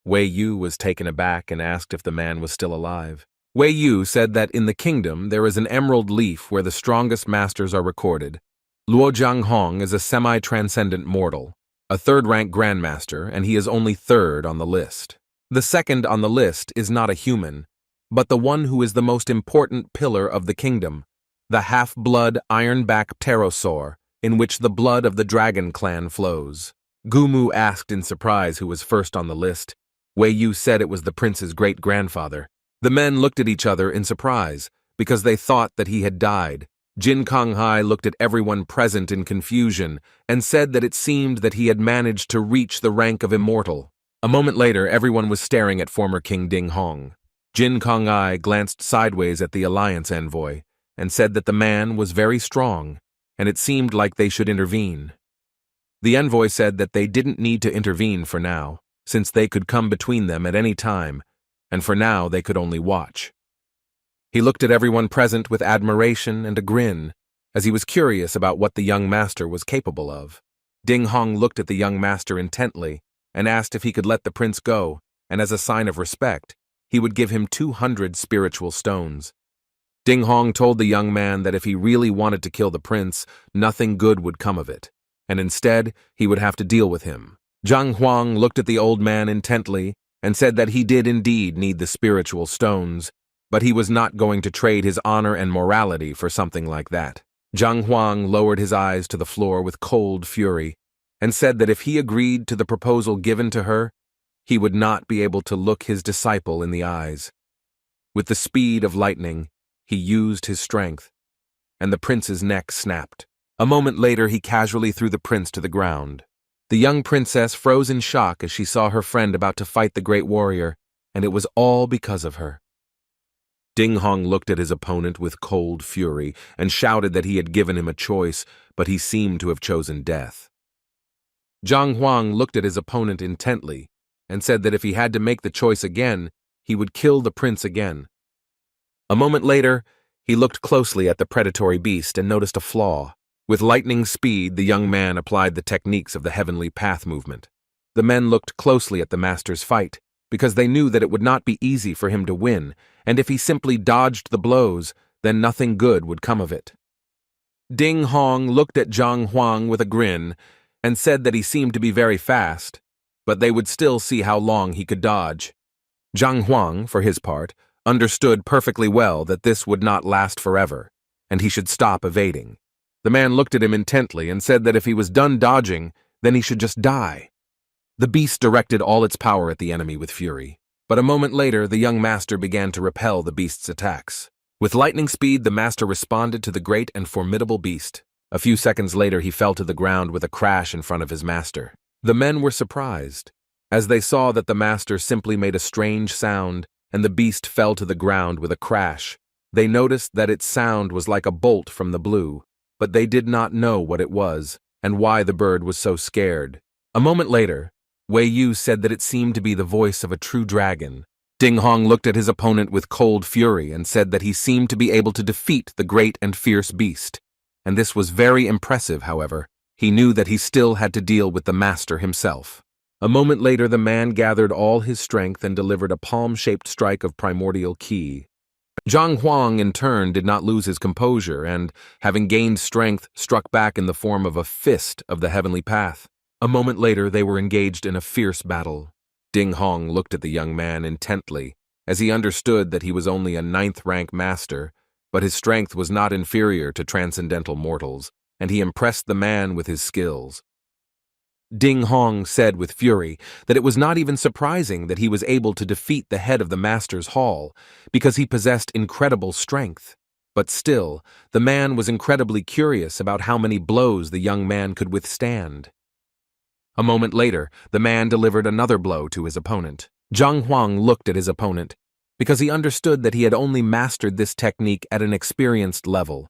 Wei Yu was taken aback and asked if the man was still alive. Wei Yu said that in the kingdom there is an emerald leaf where the strongest masters are recorded. Luo Jianghong is a semi-transcendent mortal, a third-rank grandmaster, and he is only third on the list. The second on the list is not a human, but the one who is the most important pillar of the kingdom, the half-blood ironback pterosaur, in which the blood of the dragon clan flows. Gumu asked in surprise who was first on the list. Wei Yu said it was the prince's great-grandfather. The men looked at each other in surprise, because they thought that he had died. Jin Konghai looked at everyone present in confusion and said that it seemed that he had managed to reach the rank of immortal. A moment later, everyone was staring at former King Ding Hong. Jin Konghai glanced sideways at the alliance envoy and said that the man was very strong, and it seemed like they should intervene. The envoy said that they didn't need to intervene for now, since they could come between them at any time, and for now they could only watch. He looked at everyone present with admiration and a grin, as he was curious about what the young master was capable of. Ding Hong looked at the young master intently and asked if he could let the prince go, and as a sign of respect, he would give him 200 spiritual stones. Ding Hong told the young man that if he really wanted to kill the prince, nothing good would come of it, and instead he would have to deal with him. Zhang Huang looked at the old man intently and said that he did indeed need the spiritual stones, but he was not going to trade his honor and morality for something like that. Zhang Huang lowered his eyes to the floor with cold fury and said that if he agreed to the proposal given to her, he would not be able to look his disciple in the eyes. With the speed of lightning, he used his strength, and the prince's neck snapped. A moment later, he casually threw the prince to the ground. The young princess froze in shock as she saw her friend about to fight the great warrior, and it was all because of her. Ding Hong looked at his opponent with cold fury and shouted that he had given him a choice, but he seemed to have chosen death. Zhang Huang looked at his opponent intently and said that if he had to make the choice again, he would kill the prince again. A moment later, he looked closely at the predatory beast and noticed a flaw. With lightning speed, the young man applied the techniques of the heavenly path movement. The men looked closely at the master's fight, because they knew that it would not be easy for him to win, and if he simply dodged the blows, then nothing good would come of it. Ding Hong looked at Zhang Huang with a grin and said that he seemed to be very fast, but they would still see how long he could dodge. Zhang Huang, for his part, understood perfectly well that this would not last forever, and he should stop evading. The man looked at him intently and said that if he was done dodging, then he should just die. The beast directed all its power at the enemy with fury, but a moment later the young master began to repel the beast's attacks. With lightning speed, the master responded to the great and formidable beast. A few seconds later he fell to the ground with a crash in front of his master. The men were surprised, as they saw that the master simply made a strange sound, and the beast fell to the ground with a crash. They noticed that its sound was like a bolt from the blue, but they did not know what it was, and why the bird was so scared. A moment later, Wei Yu said that it seemed to be the voice of a true dragon. Ding Hong looked at his opponent with cold fury and said that he seemed to be able to defeat the great and fierce beast. And this was very impressive, however. He knew that he still had to deal with the master himself. A moment later, the man gathered all his strength and delivered a palm-shaped strike of primordial ki. Zhang Huang, in turn, did not lose his composure and, having gained strength, struck back in the form of a fist of the heavenly path. A moment later, they were engaged in a fierce battle. Ding Hong looked at the young man intently, as he understood that he was only a 9th rank master, but his strength was not inferior to transcendental mortals, and he impressed the man with his skills. Ding Hong said with fury that it was not even surprising that he was able to defeat the head of the master's hall, because he possessed incredible strength. But still, the man was incredibly curious about how many blows the young man could withstand. A moment later, the man delivered another blow to his opponent. Zhang Huang looked at his opponent, because he understood that he had only mastered this technique at an experienced level,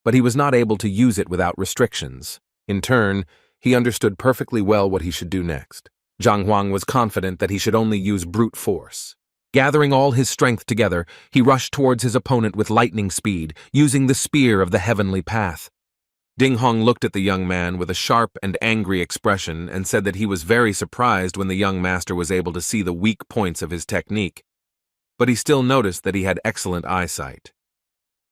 but he was not able to use it without restrictions. In turn, he understood perfectly well what he should do next. Zhang Huang was confident that he should only use brute force. Gathering all his strength together, he rushed towards his opponent with lightning speed, using the spear of the heavenly path. Ding Hong looked at the young man with a sharp and angry expression and said that he was very surprised when the young master was able to see the weak points of his technique, but he still noticed that he had excellent eyesight.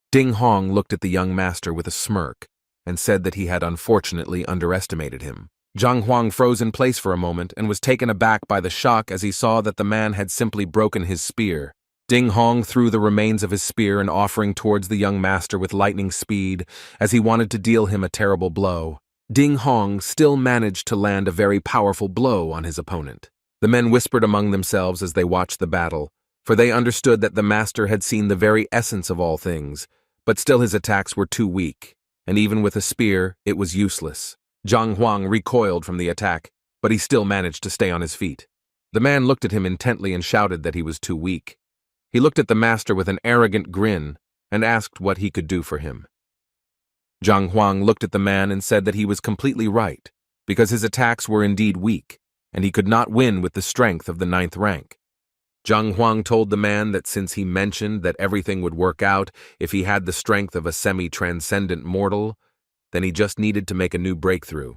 Ding Hong looked at the young master with a smirk and said that he had unfortunately underestimated him. Zhang Huang froze in place for a moment and was taken aback by the shock as he saw that the man had simply broken his spear. Ding Hong threw the remains of his spear and offering towards the young master with lightning speed as he wanted to deal him a terrible blow. Ding Hong still managed to land a very powerful blow on his opponent. The men whispered among themselves as they watched the battle, for they understood that the master had seen the very essence of all things, but still his attacks were too weak, and even with a spear, it was useless. Zhang Huang recoiled from the attack, but he still managed to stay on his feet. The man looked at him intently and shouted that he was too weak. He looked at the master with an arrogant grin and asked what he could do for him. Zhang Huang looked at the man and said that he was completely right, because his attacks were indeed weak, and he could not win with the strength of the 9th rank. Zhang Huang told the man that since he mentioned that everything would work out if he had the strength of a semi-transcendent mortal, then he just needed to make a new breakthrough.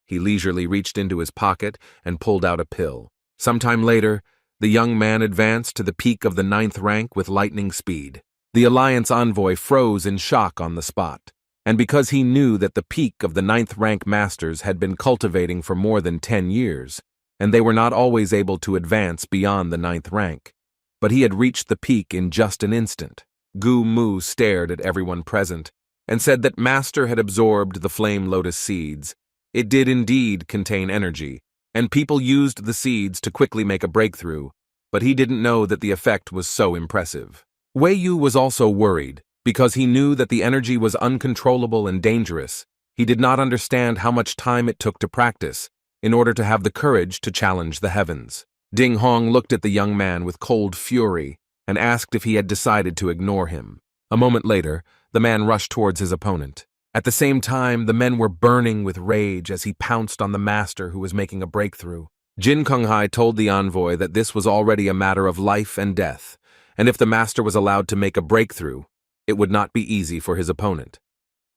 He leisurely reached into his pocket and pulled out a pill. Sometime later, the young man advanced to the peak of the 9th rank with lightning speed. The Alliance envoy froze in shock on the spot, and because he knew that the peak of the 9th rank masters had been cultivating for more than 10 years, and they were not always able to advance beyond the 9th rank, but he had reached the peak in just an instant. Gu Mu stared at everyone present and said that Master had absorbed the flame lotus seeds. It did indeed contain energy, and people used the seeds to quickly make a breakthrough, but he didn't know that the effect was so impressive. Wei Yu was also worried, because he knew that the energy was uncontrollable and dangerous. He did not understand how much time it took to practice, in order to have the courage to challenge the heavens. Ding Hong looked at the young man with cold fury and asked if he had decided to ignore him. A moment later, the man rushed towards his opponent. At the same time, the men were burning with rage as he pounced on the master who was making a breakthrough. Jin Kunghai told the envoy that this was already a matter of life and death, and if the master was allowed to make a breakthrough, it would not be easy for his opponent.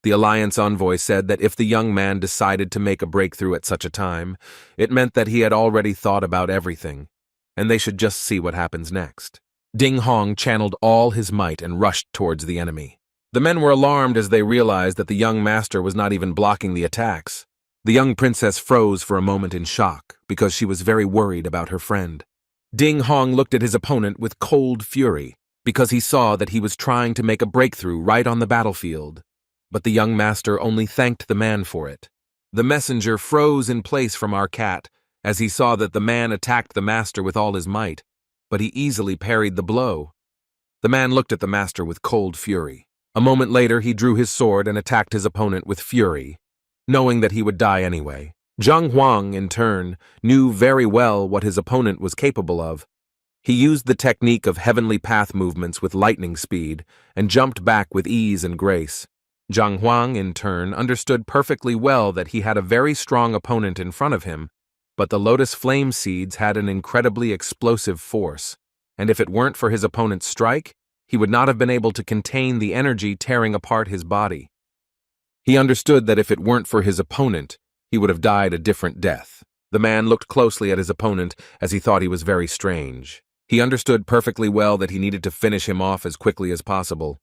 The alliance envoy said that if the young man decided to make a breakthrough at such a time, it meant that he had already thought about everything, and they should just see what happens next. Ding Hong channeled all his might and rushed towards the enemy. The men were alarmed as they realized that the young master was not even blocking the attacks. The young princess froze for a moment in shock because she was very worried about her friend. Ding Hong looked at his opponent with cold fury because he saw that he was trying to make a breakthrough right on the battlefield. But the young master only thanked the man for it. The messenger froze in place from our cat as he saw that the man attacked the master with all his might, but he easily parried the blow. The man looked at the master with cold fury. A moment later, he drew his sword and attacked his opponent with fury, knowing that he would die anyway. Zhang Huang, in turn, knew very well what his opponent was capable of. He used the technique of heavenly path movements with lightning speed and jumped back with ease and grace. Zhang Huang, in turn, understood perfectly well that he had a very strong opponent in front of him, but the lotus flame seeds had an incredibly explosive force, and if it weren't for his opponent's strike, he would not have been able to contain the energy tearing apart his body. He understood that if it weren't for his opponent, he would have died a different death. The man looked closely at his opponent as he thought he was very strange. He understood perfectly well that he needed to finish him off as quickly as possible.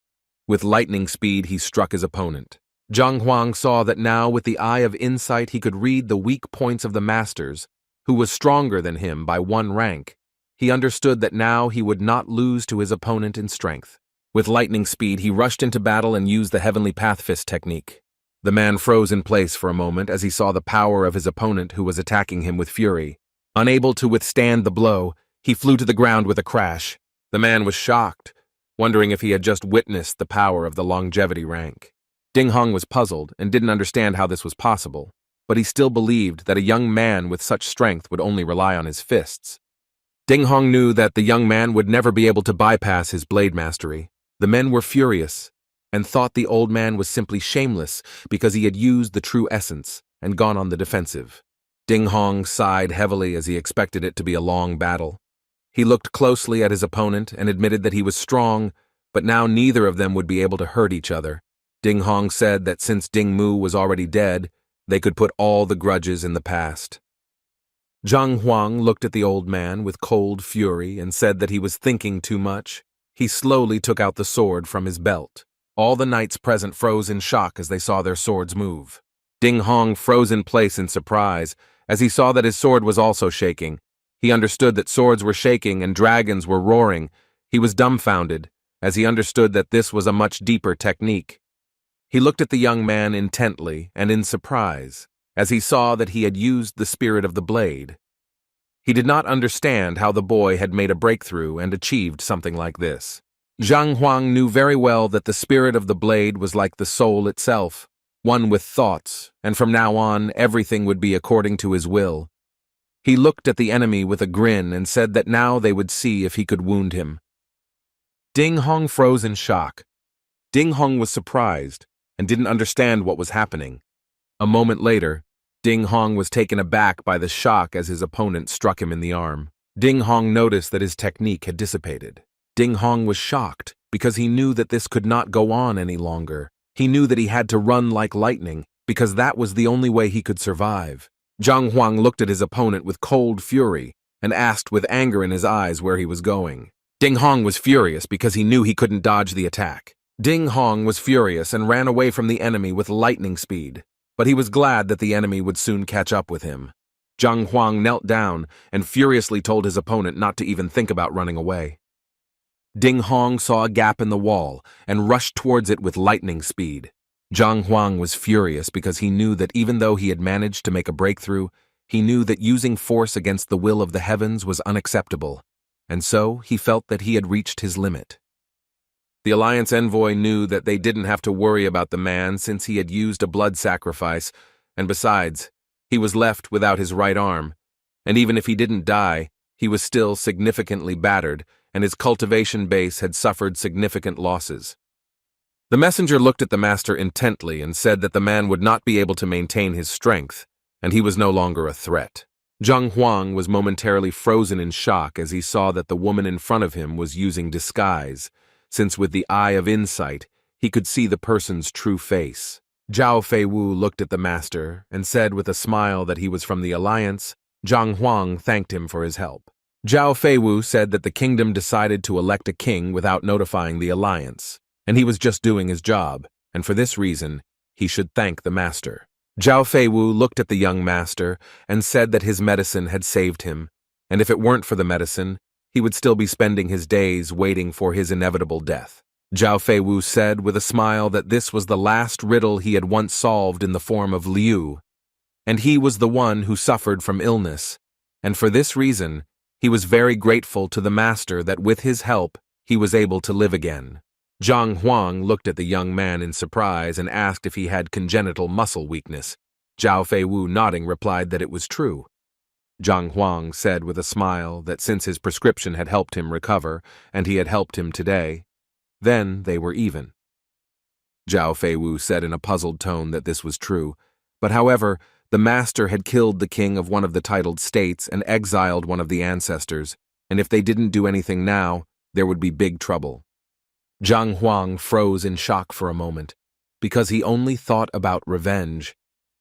With lightning speed, he struck his opponent. Zhang Huang saw that now, with the eye of insight, he could read the weak points of the masters, who was stronger than him by 1 rank. He understood that now he would not lose to his opponent in strength. With lightning speed, he rushed into battle and used the Heavenly Path Fist technique. The man froze in place for a moment as he saw the power of his opponent who was attacking him with fury. Unable to withstand the blow, he flew to the ground with a crash. The man was shocked, wondering if he had just witnessed the power of the longevity rank. Ding Hong was puzzled and didn't understand how this was possible, but he still believed that a young man with such strength would only rely on his fists. Ding Hong knew that the young man would never be able to bypass his blade mastery. The men were furious and thought the old man was simply shameless because he had used the true essence and gone on the defensive. Ding Hong sighed heavily as he expected it to be a long battle. He looked closely at his opponent and admitted that he was strong, but now neither of them would be able to hurt each other. Ding Hong said that since Ding Mu was already dead, they could put all the grudges in the past. Zhang Huang looked at the old man with cold fury and said that he was thinking too much. He slowly took out the sword from his belt. All the knights present froze in shock as they saw their swords move. Ding Hong froze in place in surprise as he saw that his sword was also shaking. He understood that swords were shaking and dragons were roaring. He was dumbfounded as he understood that this was a much deeper technique. He looked at the young man intently and in surprise as he saw that he had used the spirit of the blade. He did not understand how the boy had made a breakthrough and achieved something like this. Zhang Huang knew very well that the spirit of the blade was like the soul itself, one with thoughts, and from now on everything would be according to his will. He looked at the enemy with a grin and said that now they would see if he could wound him. Ding Hong froze in shock. Ding Hong was surprised and didn't understand what was happening. A moment later, Ding Hong was taken aback by the shock as his opponent struck him in the arm. Ding Hong noticed that his technique had dissipated. Ding Hong was shocked because he knew that this could not go on any longer. He knew that he had to run like lightning because that was the only way he could survive. Zhang Huang looked at his opponent with cold fury and asked with anger in his eyes where he was going. Ding Hong was furious because he knew he couldn't dodge the attack. Ding Hong was furious and ran away from the enemy with lightning speed, but he was glad that the enemy would soon catch up with him. Zhang Huang knelt down and furiously told his opponent not to even think about running away. Ding Hong saw a gap in the wall and rushed towards it with lightning speed. Zhang Huang was furious because he knew that even though he had managed to make a breakthrough, he knew that using force against the will of the heavens was unacceptable, and so he felt that he had reached his limit. The Alliance envoy knew that they didn't have to worry about the man since he had used a blood sacrifice, and besides, He was left without his right arm, and even if he didn't die, he was still significantly battered, and his cultivation base had suffered significant losses. The messenger looked at the master intently and said that the man would not be able to maintain his strength, and he was no longer a threat. Zhang Huang was momentarily frozen in shock as he saw that the woman in front of him was using disguise, since with the eye of insight, he could see the person's true face. Zhao Feiwu looked at the master and said with a smile that he was from the alliance. Zhang Huang thanked him for his help. Zhao Feiwu said that the kingdom decided to elect a king without notifying the alliance, and he was just doing his job, and for this reason, he should thank the master. Zhao Feiwu looked at the young master and said that his medicine had saved him, and if it weren't for the medicine, he would still be spending his days waiting for his inevitable death. Zhao Feiwu said with a smile that this was the last riddle he had once solved in the form of Liu, and he was the one who suffered from illness, and for this reason, he was very grateful to the master that with his help, he was able to live again. Zhang Huang looked at the young man in surprise and asked if he had congenital muscle weakness. Zhao Feiwu, nodding, replied that it was true. Zhang Huang said with a smile that since his prescription had helped him recover, and he had helped him today, then they were even. Zhao Feiwu said in a puzzled tone that this was true, but however, the master had killed the king of one of the titled states and exiled one of the ancestors, and if they didn't do anything now, there would be big trouble. Zhang Huang froze in shock for a moment, because he only thought about revenge.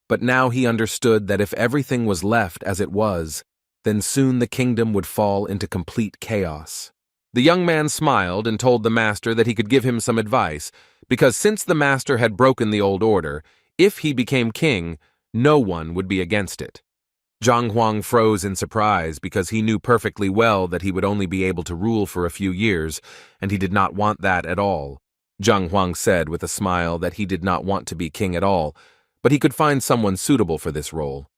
But now he understood that if everything was left as it was, then soon the kingdom would fall into complete chaos. The young man smiled and told the master that he could give him some advice, because since the master had broken the old order, if he became king, no one would be against it. Zhang Huang froze in surprise because he knew perfectly well that he would only be able to rule for a few years, and he did not want that at all. Zhang Huang said with a smile that he did not want to be king at all, but he could find someone suitable for this role.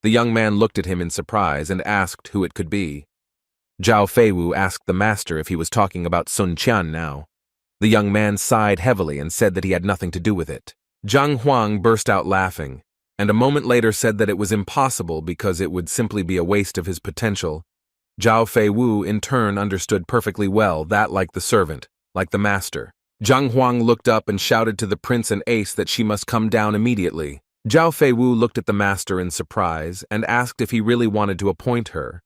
The young man looked at him in surprise and asked who it could be. Zhao Feiwu asked the master if he was talking about Sun Qian now. The young man sighed heavily and said that he had nothing to do with it. Zhang Huang burst out laughing, and a moment later said that it was impossible because it would simply be a waste of his potential. Zhao Feiwu in turn understood perfectly well that, like the servant, like the master, Zhang Huang looked up and shouted to the prince and ace that she must come down immediately. Zhao Feiwu looked at the master in surprise and asked if he really wanted to appoint her.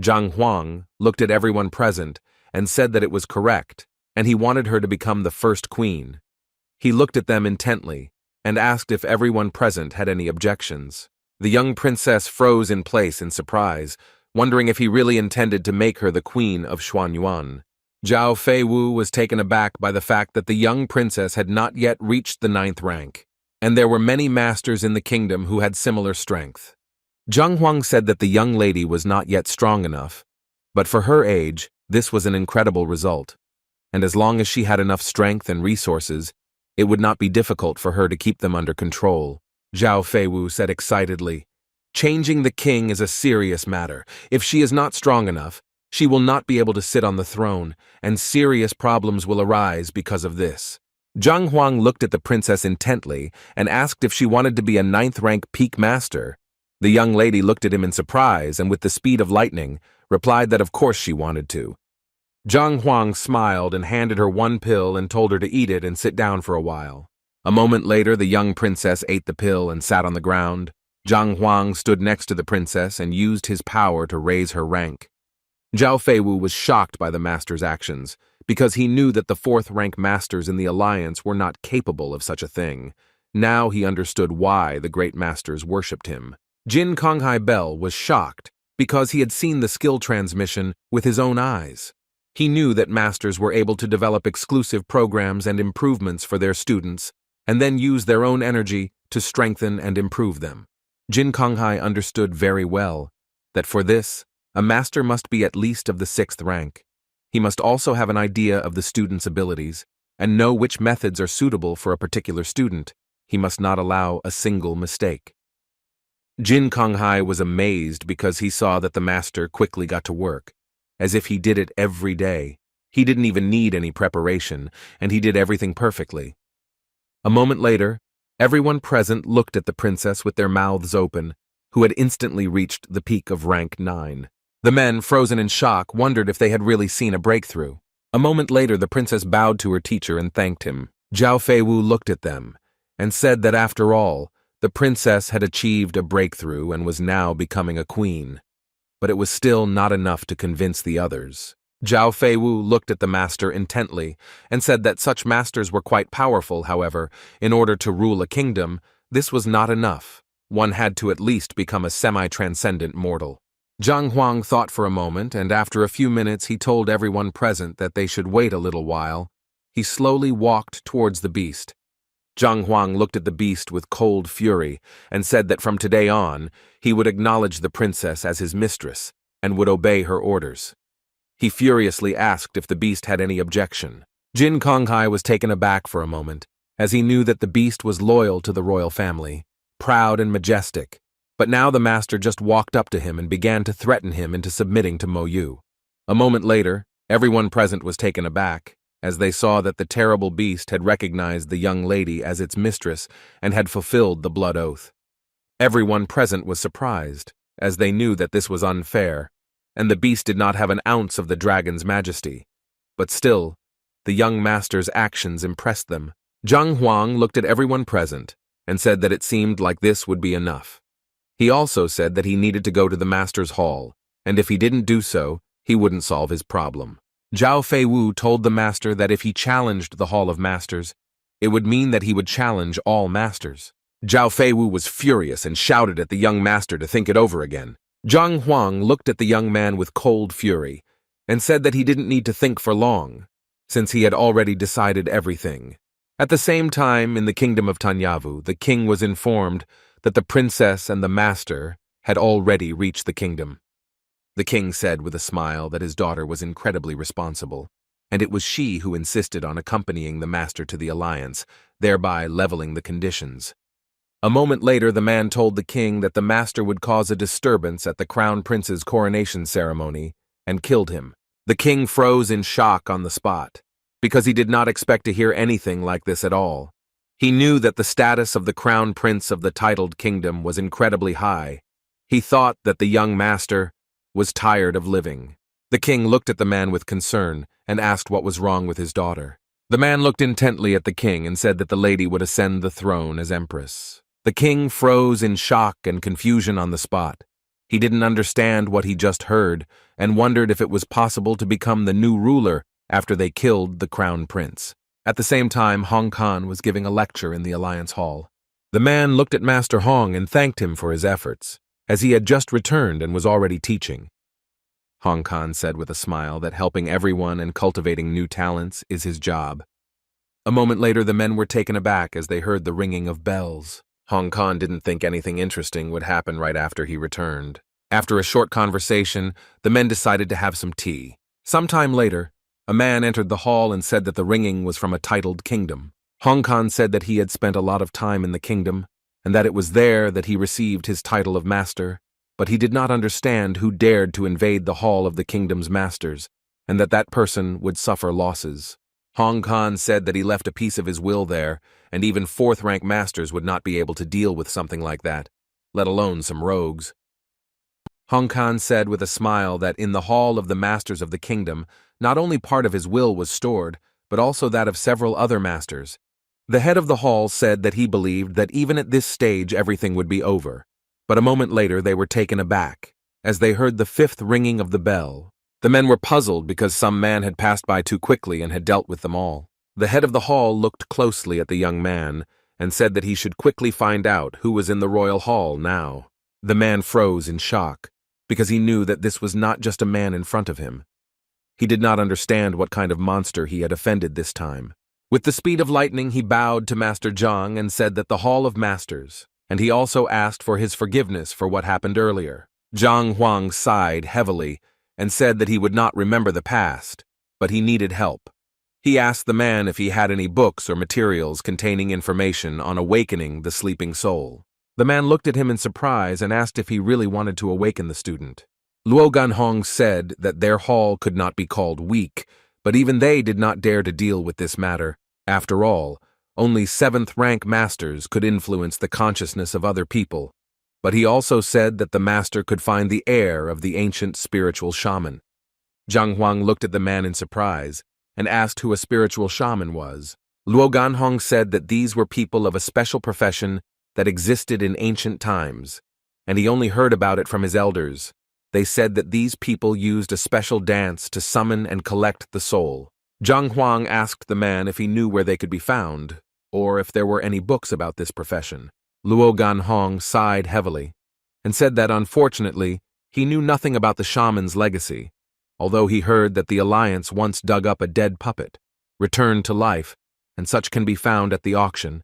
Zhang Huang looked at everyone present and said that it was correct, and he wanted her to become the first queen. He looked at them intently and asked if everyone present had any objections. The young princess froze in place in surprise, wondering if he really intended to make her the queen of Xuanyuan. Zhao Feiwu was taken aback by the fact that the young princess had not yet reached the 9th rank, and there were many masters in the kingdom who had similar strength. Zhang Huang said that the young lady was not yet strong enough, but for her age, this was an incredible result, and as long as she had enough strength and resources, it would not be difficult for her to keep them under control. Zhao Feiwu said excitedly, "Changing the king is a serious matter. If she is not strong enough, she will not be able to sit on the throne, and serious problems will arise because of this." Zhang Huang looked at the princess intently and asked if she wanted to be a 9th rank peak master. The young lady looked at him in surprise and with the speed of lightning, replied that of course she wanted to. Zhang Huang smiled and handed her one pill and told her to eat it and sit down for a while. A moment later, the young princess ate the pill and sat on the ground. Zhang Huang stood next to the princess and used his power to raise her rank. Zhao Feiwu was shocked by the master's actions, because he knew that the 4th rank masters in the alliance were not capable of such a thing. Now he understood why the great masters worshipped him. Jin Konghai Bell was shocked because he had seen the skill transmission with his own eyes. He knew that masters were able to develop exclusive programs and improvements for their students, and then use their own energy to strengthen and improve them. Jin Konghai understood very well that for this, a master must be at least of the 6th rank. He must also have an idea of the student's abilities and know which methods are suitable for a particular student. He must not allow a single mistake. Jin Konghai was amazed because he saw that the master quickly got to work, as if he did it every day. He didn't even need any preparation, and he did everything perfectly. A moment later, everyone present looked at the princess with their mouths open, who had instantly reached the peak of rank 9. The men, frozen in shock, wondered if they had really seen a breakthrough. A moment later, the princess bowed to her teacher and thanked him. Zhao Feiwu looked at them and said that after all, the princess had achieved a breakthrough and was now becoming a queen. But it was still not enough to convince the others. Zhao Feiwu looked at the master intently and said that such masters were quite powerful. However, in order to rule a kingdom, this was not enough. One had to at least become a semi-transcendent mortal. Zhang Huang thought for a moment, and after a few minutes he told everyone present that they should wait a little while. He slowly walked towards the beast. Zhang Huang looked at the beast with cold fury and said that from today on, he would acknowledge the princess as his mistress and would obey her orders. He furiously asked if the beast had any objection. Jin Konghai was taken aback for a moment, as he knew that the beast was loyal to the royal family, proud and majestic. But now the master just walked up to him and began to threaten him into submitting to Mo Yu. A moment later, everyone present was taken aback, as they saw that the terrible beast had recognized the young lady as its mistress and had fulfilled the blood oath. Everyone present was surprised, as they knew that this was unfair, and the beast did not have an ounce of the dragon's majesty. But still, the young master's actions impressed them. Zhang Huang looked at everyone present and said that it seemed like this would be enough. He also said that he needed to go to the master's hall, and if he didn't do so, he wouldn't solve his problem. Zhao Feiwu told the master that if he challenged the Hall of Masters, it would mean that he would challenge all masters. Zhao Feiwu was furious and shouted at the young master to think it over again. Zhang Huang looked at the young man with cold fury and said that he didn't need to think for long, since he had already decided everything. At the same time, in the kingdom of Tanyavu, the king was informed that the princess and the master had already reached the kingdom. The king said with a smile that his daughter was incredibly responsible, and it was she who insisted on accompanying the master to the alliance, thereby leveling the conditions. A moment later, the man told the king that the master would cause a disturbance at the crown prince's coronation ceremony and killed him. The king froze in shock on the spot, because he did not expect to hear anything like this at all. He knew that the status of the crown prince of the titled kingdom was incredibly high. He thought that the young master was tired of living. The king looked at the man with concern and asked what was wrong with his daughter. The man looked intently at the king and said that the lady would ascend the throne as empress. The king froze in shock and confusion on the spot. He didn't understand what he just heard and wondered if it was possible to become the new ruler after they killed the crown prince. At the same time, Hong Kong was giving a lecture in the Alliance Hall. The man looked at Master Hong and thanked him for his efforts, as he had just returned and was already teaching. Hong Kong said with a smile that helping everyone and cultivating new talents is his job. A moment later, the men were taken aback as they heard the ringing of bells. Hong Kong didn't think anything interesting would happen right after he returned. After a short conversation, the men decided to have some tea. Sometime later, a man entered the hall and said that the ringing was from a titled kingdom. Hong Kong said that he had spent a lot of time in the kingdom, and that it was there that he received his title of master, but he did not understand who dared to invade the hall of the kingdom's masters, and that that person would suffer losses. Hong Kong said that he left a piece of his will there, and even fourth-rank masters would not be able to deal with something like that, let alone some rogues. Hong Kong said with a smile that in the hall of the masters of the kingdom, not only part of his will was stored, but also that of several other masters. The head of the hall said that he believed that even at this stage everything would be over, but a moment later they were taken aback, as they heard the fifth ringing of the bell. The men were puzzled because some man had passed by too quickly and had dealt with them all. The head of the hall looked closely at the young man and said that he should quickly find out who was in the royal hall now. The man froze in shock, because he knew that this was not just a man in front of him. He did not understand what kind of monster he had offended this time. With the speed of lightning, he bowed to Master Zhang and said that the Hall of Masters, and he also asked for his forgiveness for what happened earlier. Zhang Huang sighed heavily and said that he would not remember the past, but he needed help. He asked the man if he had any books or materials containing information on awakening the sleeping soul. The man looked at him in surprise and asked if he really wanted to awaken the student. Luo Ganhong said that their hall could not be called weak, but even they did not dare to deal with this matter. After all, only 7th-rank masters could influence the consciousness of other people. but he also said that the master could find the heir of the ancient spiritual shaman. Zhang Huang looked at the man in surprise and asked who a spiritual shaman was. Luo Ganhong said that these were people of a special profession that existed in ancient times, and he only heard about it from his elders. They said that these people used a special dance to summon and collect the soul. Zhang Huang asked the man if he knew where they could be found, or if there were any books about this profession. Luo Ganhong sighed heavily and said that unfortunately he knew nothing about the shaman's legacy, although he heard that the Alliance once dug up a dead puppet, returned to life, and such can be found at the auction,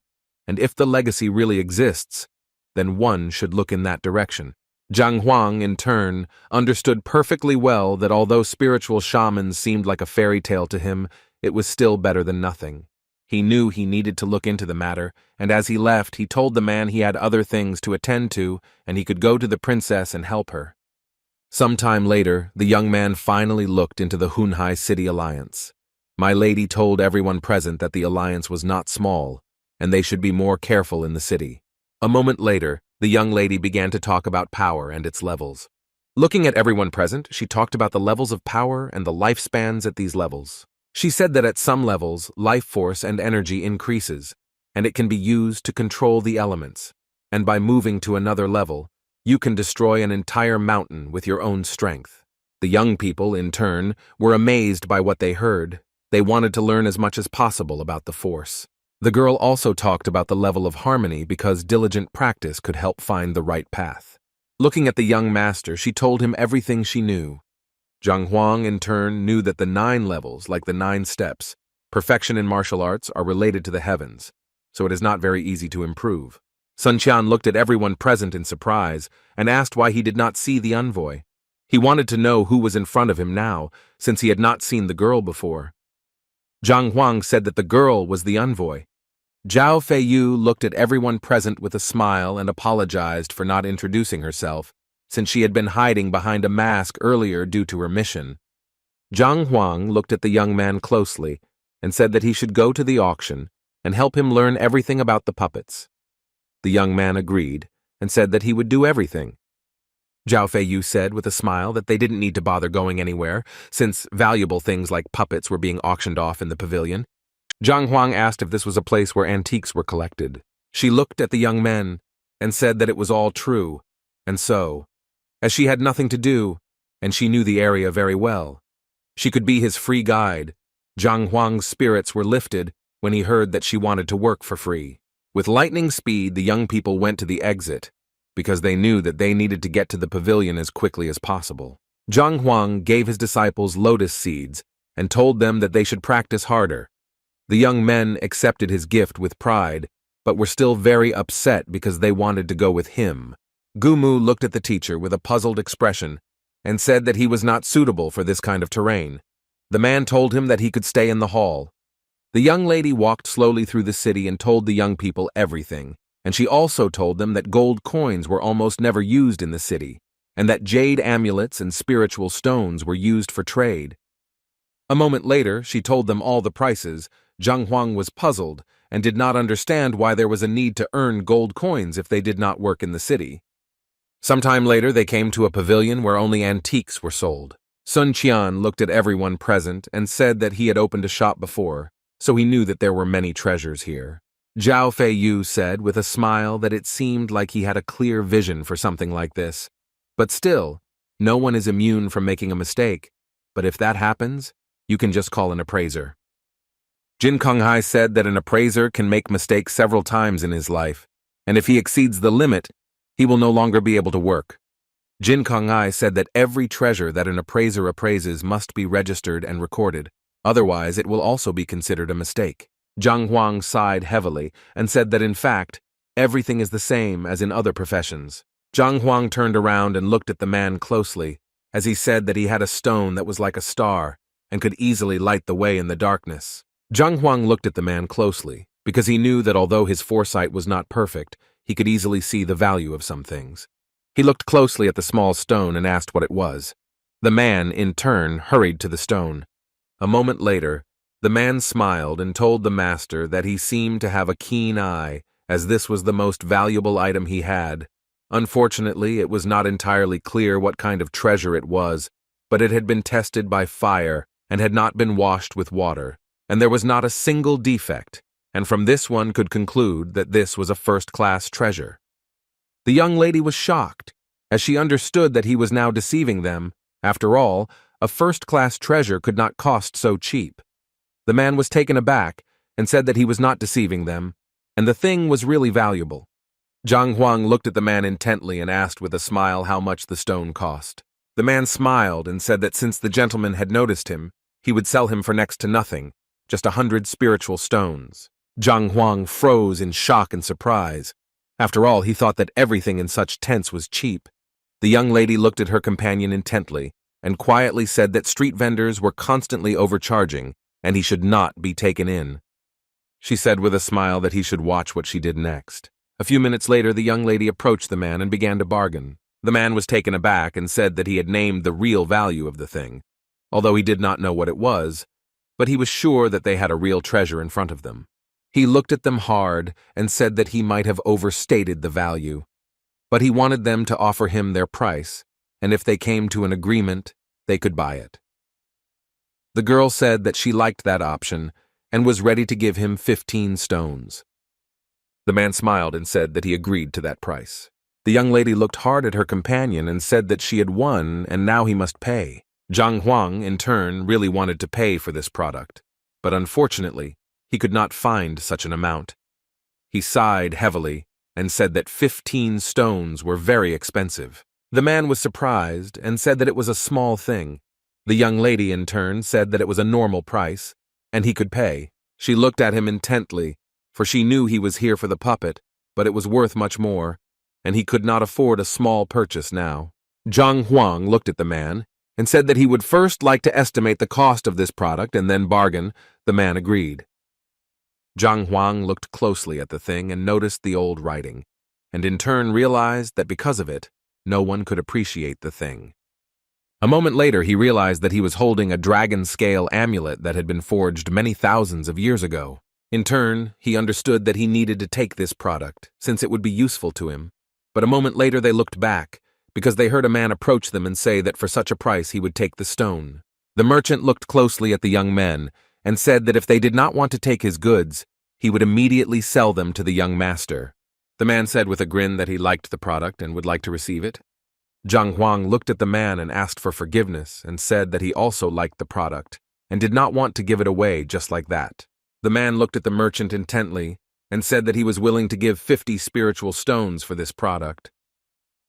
and if the legacy really exists, then one should look in that direction. Zhang Huang, in turn, understood perfectly well that although spiritual shamans seemed like a fairy tale to him, it was still better than nothing. He knew he needed to look into the matter, and as he left, he told the man he had other things to attend to, and he could go to the princess and help her. Some time later, the young man finally looked into the Hunhai City Alliance. My lady told everyone present that the alliance was not small, and they should be more careful in the city. A moment later, the young lady began to talk about power and its levels. Looking at everyone present, she talked about the levels of power and the lifespans at these levels. She said that at some levels, life force and energy increases, and it can be used to control the elements, and by moving to another level, you can destroy an entire mountain with your own strength. The young people, in turn, were amazed by what they heard. They wanted to learn as much as possible about the force. The girl also talked about the level of harmony because diligent practice could help find the right path. Looking at the young master, she told him everything she knew. Zhang Huang, in turn, knew that the 9 levels, like the 9 steps, perfection in martial arts, are related to the heavens, so it is not very easy to improve. Sun Qian looked at everyone present in surprise and asked why he did not see the envoy. He wanted to know who was in front of him now, since he had not seen the girl before. Zhang Huang said that the girl was the envoy. Zhao Feiyu looked at everyone present with a smile and apologized for not introducing herself, since she had been hiding behind a mask earlier due to her mission. Zhang Huang looked at the young man closely and said that he should go to the auction and help him learn everything about the puppets. The young man agreed and said that he would do everything. Zhao Feiyu said with a smile that they didn't need to bother going anywhere, since valuable things like puppets were being auctioned off in the pavilion. Zhang Huang asked if this was a place where antiques were collected. She looked at the young men and said that it was all true, and so, as she had nothing to do, and she knew the area very well, she could be his free guide. Zhang Huang's spirits were lifted when he heard that she wanted to work for free. With lightning speed, the young people went to the exit, because they knew that they needed to get to the pavilion as quickly as possible. Zhang Huang gave his disciples lotus seeds and told them that they should practice harder. The young men accepted his gift with pride, but were still very upset because they wanted to go with him. Gumu looked at the teacher with a puzzled expression and said that he was not suitable for this kind of terrain. The man told him that he could stay in the hall. The young lady walked slowly through the city and told the young people everything. And she also told them that gold coins were almost never used in the city, and that jade amulets and spiritual stones were used for trade. A moment later, she told them all the prices. Zhang Huang was puzzled and did not understand why there was a need to earn gold coins if they did not work in the city. Sometime later, they came to a pavilion where only antiques were sold. Sun Qian looked at everyone present and said that he had opened a shop before, so he knew that there were many treasures here. Zhao Feiyu said with a smile that it seemed like he had a clear vision for something like this. But still, no one is immune from making a mistake, but if that happens, you can just call an appraiser. Jin Konghai said that an appraiser can make mistakes several times in his life, and if he exceeds the limit, he will no longer be able to work. Jin Konghai said that every treasure that an appraiser appraises must be registered and recorded, otherwise it will also be considered a mistake. Zhang Huang sighed heavily and said that in fact, everything is the same as in other professions. Zhang Huang turned around and looked at the man closely, as he said that he had a stone that was like a star and could easily light the way in the darkness. Zhang Huang looked at the man closely, because he knew that although his foresight was not perfect, he could easily see the value of some things. He looked closely at the small stone and asked what it was. The man, in turn, hurried to the stone. A moment later, the man smiled and told the master that he seemed to have a keen eye, as this was the most valuable item he had. Unfortunately, it was not entirely clear what kind of treasure it was, but it had been tested by fire and had not been washed with water, and there was not a single defect, and from this one could conclude that this was a first-class treasure. The young lady was shocked, as she understood that he was now deceiving them. After all, a first-class treasure could not cost so cheap. The man was taken aback and said that he was not deceiving them, and the thing was really valuable. Zhang Huang looked at the man intently and asked with a smile how much the stone cost. The man smiled and said that since the gentleman had noticed him, he would sell him for next to nothing, just 100 spiritual stones. Zhang Huang froze in shock and surprise. After all, he thought that everything in such tents was cheap. The young lady looked at her companion intently and quietly said that street vendors were constantly overcharging and he should not be taken in. She said with a smile that he should watch what she did next. A few minutes later, the young lady approached the man and began to bargain. The man was taken aback and said that he had named the real value of the thing, although he did not know what it was, but he was sure that they had a real treasure in front of them. He looked at them hard and said that he might have overstated the value, but he wanted them to offer him their price, and if they came to an agreement, they could buy it. The girl said that she liked that option and was ready to give him 15 stones. The man smiled and said that he agreed to that price. The young lady looked hard at her companion and said that she had won and now he must pay. Zhang Huang, in turn, really wanted to pay for this product, but unfortunately, he could not find such an amount. He sighed heavily and said that 15 stones were very expensive. The man was surprised and said that it was a small thing. The young lady, in turn, said that it was a normal price, and he could pay. She looked at him intently, for she knew he was here for the puppet, but it was worth much more, and he could not afford a small purchase now. Zhang Huang looked at the man and said that he would first like to estimate the cost of this product and then bargain. The man agreed. Zhang Huang looked closely at the thing and noticed the old writing, and in turn realized that because of it, no one could appreciate the thing. A moment later, he realized that he was holding a dragon-scale amulet that had been forged many thousands of years ago. In turn, he understood that he needed to take this product, since it would be useful to him. But a moment later they looked back, because they heard a man approach them and say that for such a price he would take the stone. The merchant looked closely at the young men and said that if they did not want to take his goods, he would immediately sell them to the young master. The man said with a grin that he liked the product and would like to receive it. Zhang Huang looked at the man and asked for forgiveness and said that he also liked the product and did not want to give it away just like that. The man looked at the merchant intently and said that he was willing to give 50 spiritual stones for this product.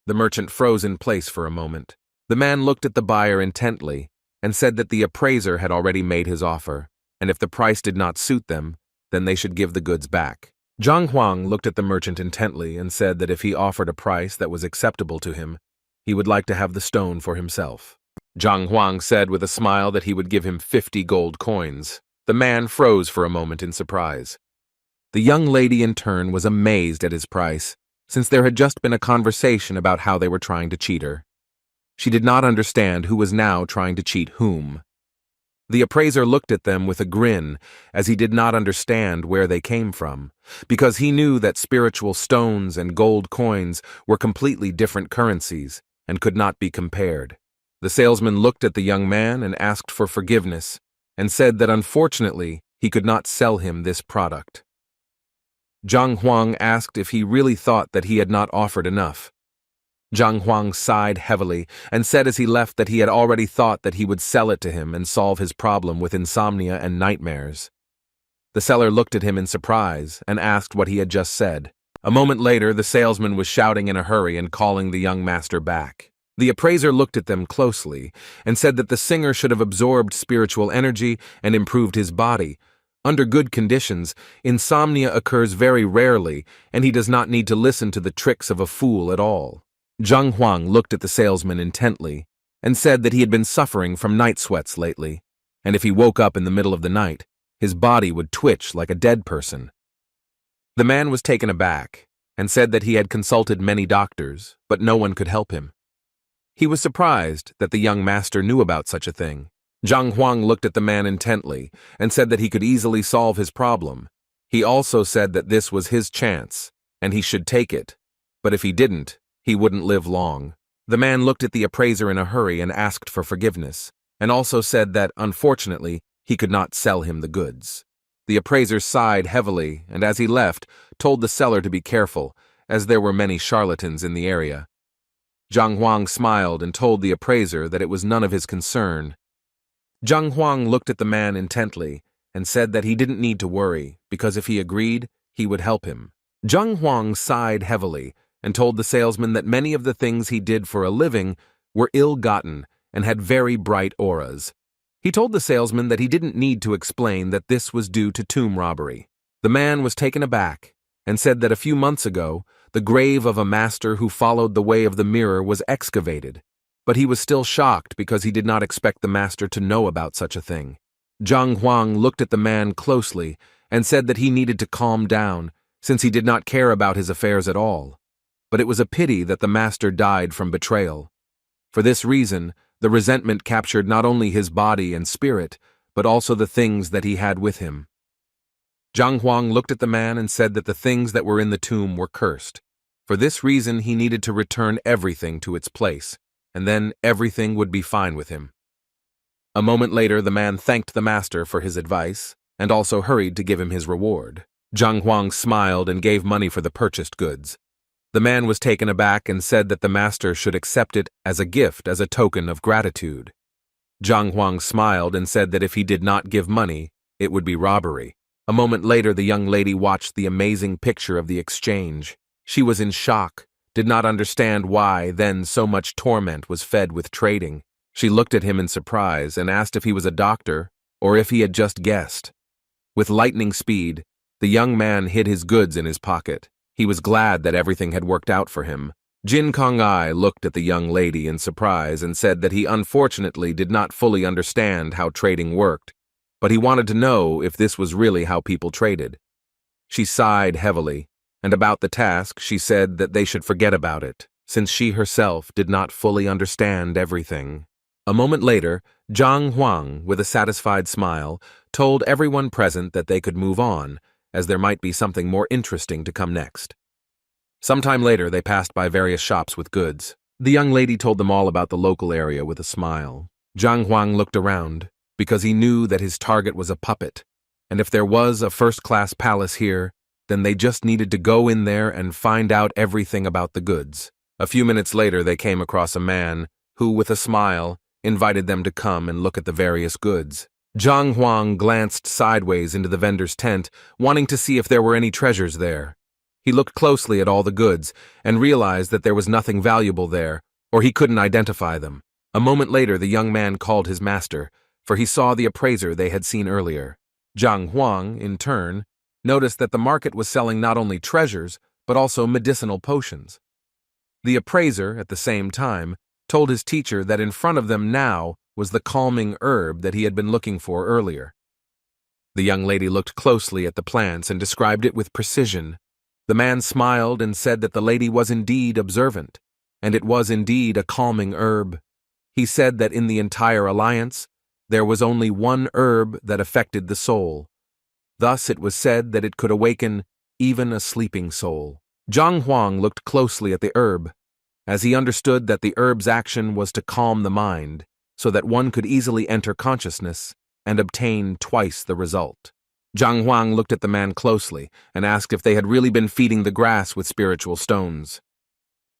The merchant froze in place for a moment. The man looked at the buyer intently and said that the appraiser had already made his offer, and if the price did not suit them, then they should give the goods back. Zhang Huang looked at the merchant intently and said that if he offered a price that was acceptable to him, he would like to have the stone for himself. Zhang Huang said with a smile that he would give him 50 gold coins. The man froze for a moment in surprise. The young lady in turn was amazed at his price, since there had just been a conversation about how they were trying to cheat her. She did not understand who was now trying to cheat whom. The appraiser looked at them with a grin, as he did not understand where they came from, because he knew that spiritual stones and gold coins were completely different currencies and could not be compared. The salesman looked at the young man and asked for forgiveness, and said that unfortunately he could not sell him this product. Zhang Huang asked if he really thought that he had not offered enough. Zhang Huang sighed heavily and said as he left that he had already thought that he would sell it to him and solve his problem with insomnia and nightmares. The seller looked at him in surprise and asked what he had just said. A moment later, the salesman was shouting in a hurry and calling the young master back. The appraiser looked at them closely and said that the singer should have absorbed spiritual energy and improved his body. Under good conditions, insomnia occurs very rarely, and he does not need to listen to the tricks of a fool at all. Zhang Huang looked at the salesman intently and said that he had been suffering from night sweats lately, and if he woke up in the middle of the night, his body would twitch like a dead person. The man was taken aback and said that he had consulted many doctors, but no one could help him. He was surprised that the young master knew about such a thing. Zhang Huang looked at the man intently and said that he could easily solve his problem. He also said that this was his chance, and he should take it, but if he didn't, he wouldn't live long. The man looked at the appraiser in a hurry and asked for forgiveness, and also said that, unfortunately, he could not sell him the goods. The appraiser sighed heavily, and as he left, told the seller to be careful, as there were many charlatans in the area. Zhang Huang smiled and told the appraiser that it was none of his concern. Zhang Huang looked at the man intently and said that he didn't need to worry, because if he agreed, he would help him. Zhang Huang sighed heavily and told the salesman that many of the things he did for a living were ill-gotten and had very bright auras. He told the salesman that he didn't need to explain that this was due to tomb robbery. The man was taken aback and said that a few months ago, the grave of a master who followed the way of the mirror was excavated, but he was still shocked because he did not expect the master to know about such a thing. Zhang Huang looked at the man closely and said that he needed to calm down, since he did not care about his affairs at all. But it was a pity that the master died from betrayal. For this reason, the resentment captured not only his body and spirit, but also the things that he had with him. Zhang Huang looked at the man and said that the things that were in the tomb were cursed. For this reason, he needed to return everything to its place, and then everything would be fine with him. A moment later, the man thanked the master for his advice, and also hurried to give him his reward. Zhang Huang smiled and gave money for the purchased goods. The man was taken aback and said that the master should accept it as a gift, as a token of gratitude. Zhang Huang smiled and said that if he did not give money, it would be robbery. A moment later, the young lady watched the amazing picture of the exchange. She was in shock, did not understand why then so much torment was fed with trading. She looked at him in surprise and asked if he was a doctor or if he had just guessed. With lightning speed, the young man hid his goods in his pocket. He was glad that everything had worked out for him. Jin Kong-ai looked at the young lady in surprise and said that he unfortunately did not fully understand how trading worked, but he wanted to know if this was really how people traded. She sighed heavily, and about the task she said that they should forget about it, since she herself did not fully understand everything. A moment later, Zhang Huang, with a satisfied smile, told everyone present that they could move on, as there might be something more interesting to come next. Sometime later, they passed by various shops with goods. The young lady told them all about the local area with a smile. Zhang Huang looked around, because he knew that his target was a puppet, and if there was a first-class palace here, then they just needed to go in there and find out everything about the goods. A few minutes later, they came across a man who, with a smile, invited them to come and look at the various goods. Zhang Huang glanced sideways into the vendor's tent, wanting to see if there were any treasures there. He looked closely at all the goods and realized that there was nothing valuable there, or he couldn't identify them. A moment later, the young man called his master, for he saw the appraiser they had seen earlier. Zhang Huang, in turn, noticed that the market was selling not only treasures, but also medicinal potions. The appraiser, at the same time, told his teacher that in front of them now was the calming herb that he had been looking for earlier. The young lady looked closely at the plants and described it with precision. The man smiled and said that the lady was indeed observant, and it was indeed a calming herb. He said that in the entire alliance, there was only one herb that affected the soul. Thus it was said that it could awaken even a sleeping soul. Zhang Huang looked closely at the herb, as he understood that the herb's action was to calm the mind, so that one could easily enter consciousness and obtain twice the result. Zhang Huang looked at the man closely and asked if they had really been feeding the grass with spiritual stones.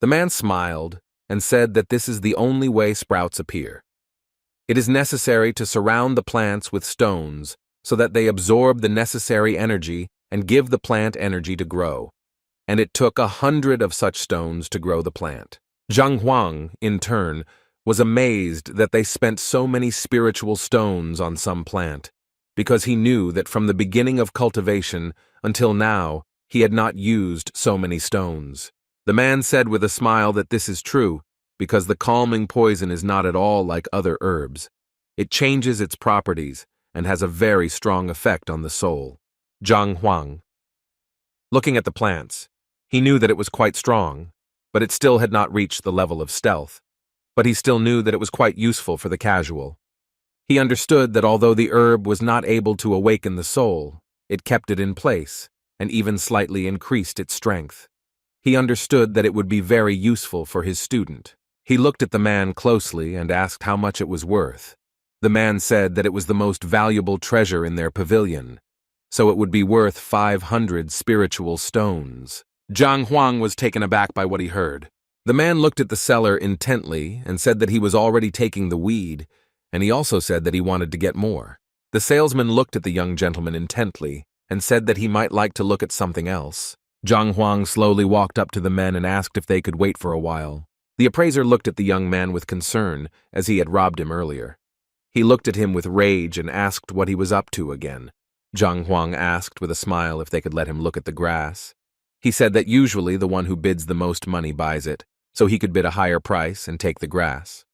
The man smiled and said that this is the only way sprouts appear. It is necessary to surround the plants with stones so that they absorb the necessary energy and give the plant energy to grow. And it took 100 of such stones to grow the plant. Zhang Huang, in turn, was amazed that they spent so many spiritual stones on some plant, because he knew that from the beginning of cultivation until now, he had not used so many stones. The man said with a smile that this is true, because the calming poison is not at all like other herbs. It changes its properties and has a very strong effect on the soul. Zhang Huang. Looking at the plants, he knew that it was quite strong, but it still had not reached the level of stealth. But he still knew that it was quite useful for the casual. He understood that although the herb was not able to awaken the soul, it kept it in place and even slightly increased its strength. He understood that it would be very useful for his student. He looked at the man closely and asked how much it was worth. The man said that it was the most valuable treasure in their pavilion, so it would be worth 500 spiritual stones. Zhang Huang was taken aback by what he heard. The man looked at the seller intently and said that he was already taking the weed, and he also said that he wanted to get more. The salesman looked at the young gentleman intently and said that he might like to look at something else. Zhang Huang slowly walked up to the men and asked if they could wait for a while. The appraiser looked at the young man with concern, as he had robbed him earlier. He looked at him with rage and asked what he was up to again. Zhang Huang asked with a smile if they could let him look at the grass. He said that usually the one who bids the most money buys it, so he could bid a higher price and take the grass.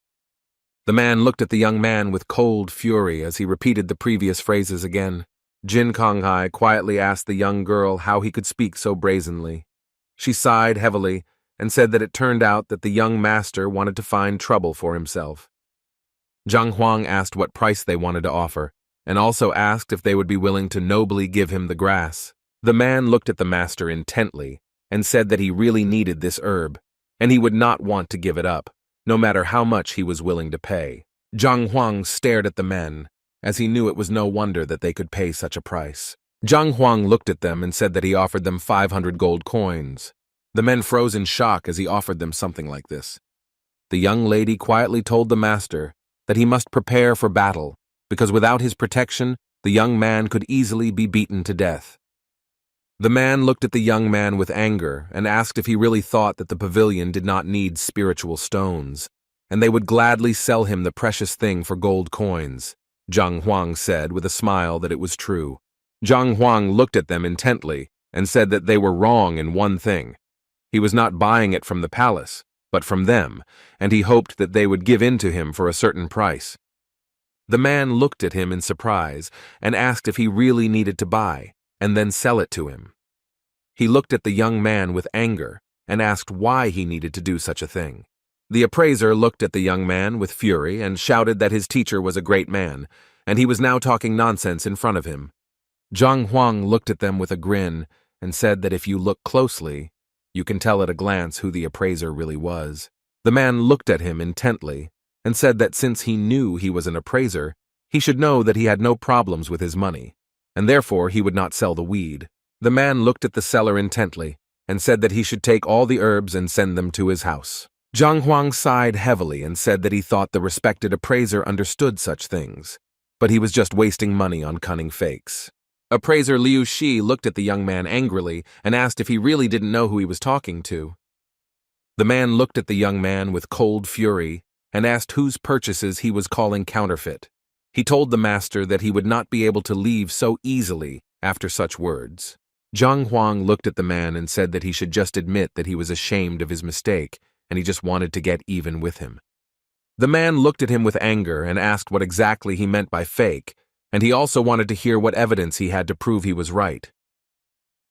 The man looked at the young man with cold fury as he repeated the previous phrases again. Jin Konghai quietly asked the young girl how he could speak so brazenly. She sighed heavily and said that it turned out that the young master wanted to find trouble for himself. Zhang Huang asked what price they wanted to offer, and also asked if they would be willing to nobly give him the grass. The man looked at the master intently and said that he really needed this herb, and he would not want to give it up, no matter how much he was willing to pay. Zhang Huang stared at the men, as he knew it was no wonder that they could pay such a price. Zhang Huang looked at them and said that he offered them 500 gold coins. The men froze in shock as he offered them something like this. The young lady quietly told the master that he must prepare for battle, because without his protection, the young man could easily be beaten to death. The man looked at the young man with anger and asked if he really thought that the pavilion did not need spiritual stones, and they would gladly sell him the precious thing for gold coins. Zhang Huang said with a smile that it was true. Zhang Huang looked at them intently and said that they were wrong in one thing. He was not buying it from the palace, but from them, and he hoped that they would give in to him for a certain price. The man looked at him in surprise and asked if he really needed to buy, and then sell it to him. He looked at the young man with anger and asked why he needed to do such a thing. The appraiser looked at the young man with fury and shouted that his teacher was a great man, and he was now talking nonsense in front of him. Zhang Huang looked at them with a grin and said that if you look closely, you can tell at a glance who the appraiser really was. The man looked at him intently and said that since he knew he was an appraiser, he should know that he had no problems with his money, and therefore he would not sell the weed. The man looked at the seller intently and said that he should take all the herbs and send them to his house. Zhang Huang sighed heavily and said that he thought the respected appraiser understood such things, but he was just wasting money on cunning fakes. Appraiser Liu Shi looked at the young man angrily and asked if he really didn't know who he was talking to. The man looked at the young man with cold fury and asked whose purchases he was calling counterfeit. He told the master that he would not be able to leave so easily after such words. Zhang Huang looked at the man and said that he should just admit that he was ashamed of his mistake and he just wanted to get even with him. The man looked at him with anger and asked what exactly he meant by fake, and he also wanted to hear what evidence he had to prove he was right.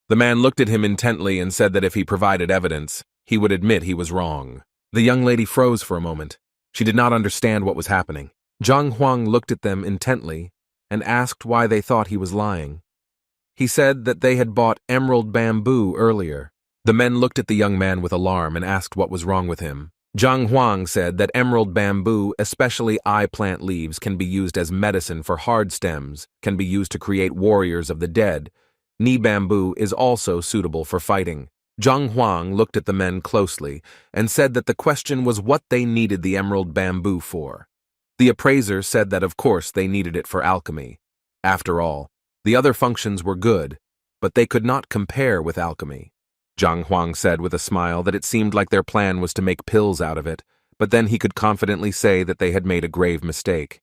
The man looked at him intently and said that if he provided evidence, he would admit he was wrong. The young lady froze for a moment. She did not understand what was happening. Zhang Huang looked at them intently and asked why they thought he was lying. He said that they had bought emerald bamboo earlier. The men looked at the young man with alarm and asked what was wrong with him. Zhang Huang said that emerald bamboo, especially eye plant leaves, can be used as medicine for hard stems, can be used to create warriors of the dead. Ni bamboo is also suitable for fighting. Zhang Huang looked at the men closely and said that the question was what they needed the emerald bamboo for. The appraiser said that of course they needed it for alchemy. After all, the other functions were good, but they could not compare with alchemy. Zhang Huang said with a smile that it seemed like their plan was to make pills out of it, but then he could confidently say that they had made a grave mistake.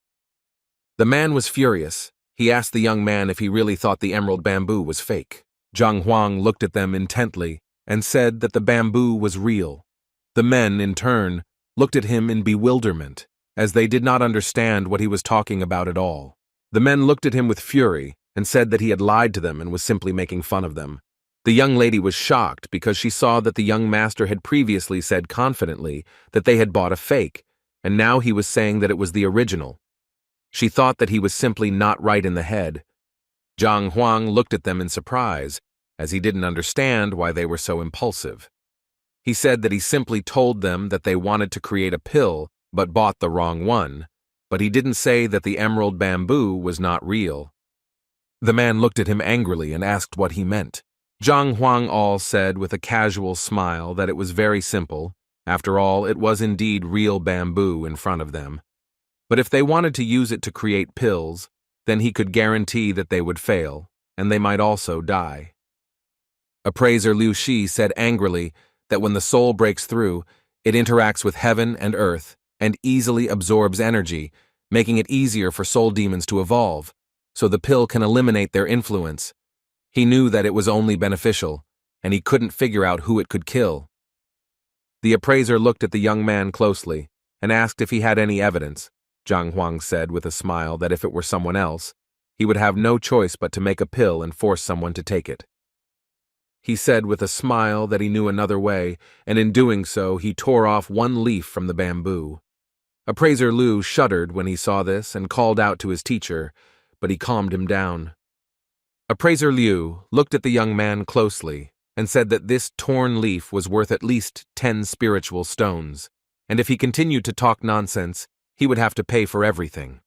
The man was furious. He asked the young man if he really thought the emerald bamboo was fake. Zhang Huang looked at them intently and said that the bamboo was real. The men, in turn, looked at him in bewilderment, as they did not understand what he was talking about at all. The men looked at him with fury and said that he had lied to them and was simply making fun of them. The young lady was shocked because she saw that the young master had previously said confidently that they had bought a fake, and now he was saying that it was the original. She thought that he was simply not right in the head. Zhang Huang looked at them in surprise, as he didn't understand why they were so impulsive. He said that he simply told them that they wanted to create a pill but bought the wrong one, but he didn't say that the emerald bamboo was not real. The man looked at him angrily and asked what he meant. Zhang Huang said with a casual smile that it was very simple. After all, it was indeed real bamboo in front of them. But if they wanted to use it to create pills, then he could guarantee that they would fail, and they might also die. Appraiser Liu Shi said angrily that when the soul breaks through, it interacts with heaven and earth and easily absorbs energy, making it easier for soul demons to evolve, so the pill can eliminate their influence. He knew that it was only beneficial, and he couldn't figure out who it could kill. The appraiser looked at the young man closely and asked if he had any evidence. Zhang Huang said with a smile that if it were someone else, he would have no choice but to make a pill and force someone to take it. He said with a smile that he knew another way, and in doing so, he tore off one leaf from the bamboo. Appraiser Liu shuddered when he saw this and called out to his teacher, but he calmed him down. Appraiser Liu looked at the young man closely and said that this torn leaf was worth at least 10 spiritual stones, and if he continued to talk nonsense, he would have to pay for everything.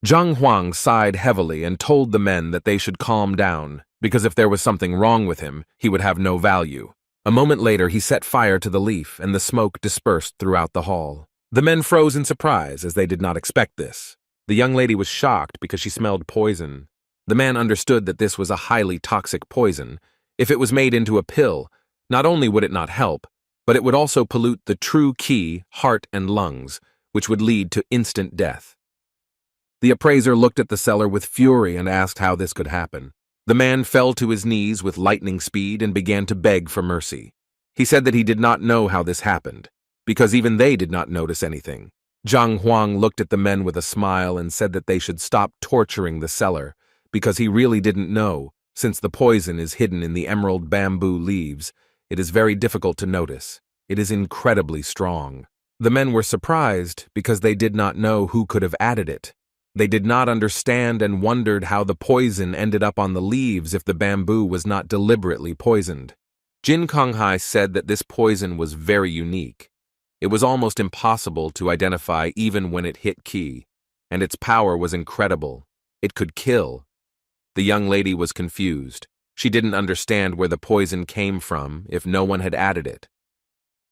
Zhang Huang sighed heavily and told the men that they should calm down, because if there was something wrong with him, he would have no value. A moment later, he set fire to the leaf, and the smoke dispersed throughout the hall. The men froze in surprise, as they did not expect this. The young lady was shocked because she smelled poison. The man understood that this was a highly toxic poison. If it was made into a pill, not only would it not help, but it would also pollute the true qi, heart, and lungs, which would lead to instant death. The appraiser looked at the seller with fury and asked how this could happen. The man fell to his knees with lightning speed and began to beg for mercy. He said that he did not know how this happened, because even they did not notice anything. Zhang Huang looked at the men with a smile and said that they should stop torturing the seller, because he really didn't know. Since the poison is hidden in the emerald bamboo leaves, it is very difficult to notice. It is incredibly strong. The men were surprised because they did not know who could have added it. They did not understand and wondered how the poison ended up on the leaves if the bamboo was not deliberately poisoned. Jin Konghai said that this poison was very unique. It was almost impossible to identify even when it hit qi, and its power was incredible. It could kill. The young lady was confused. She didn't understand where the poison came from if no one had added it.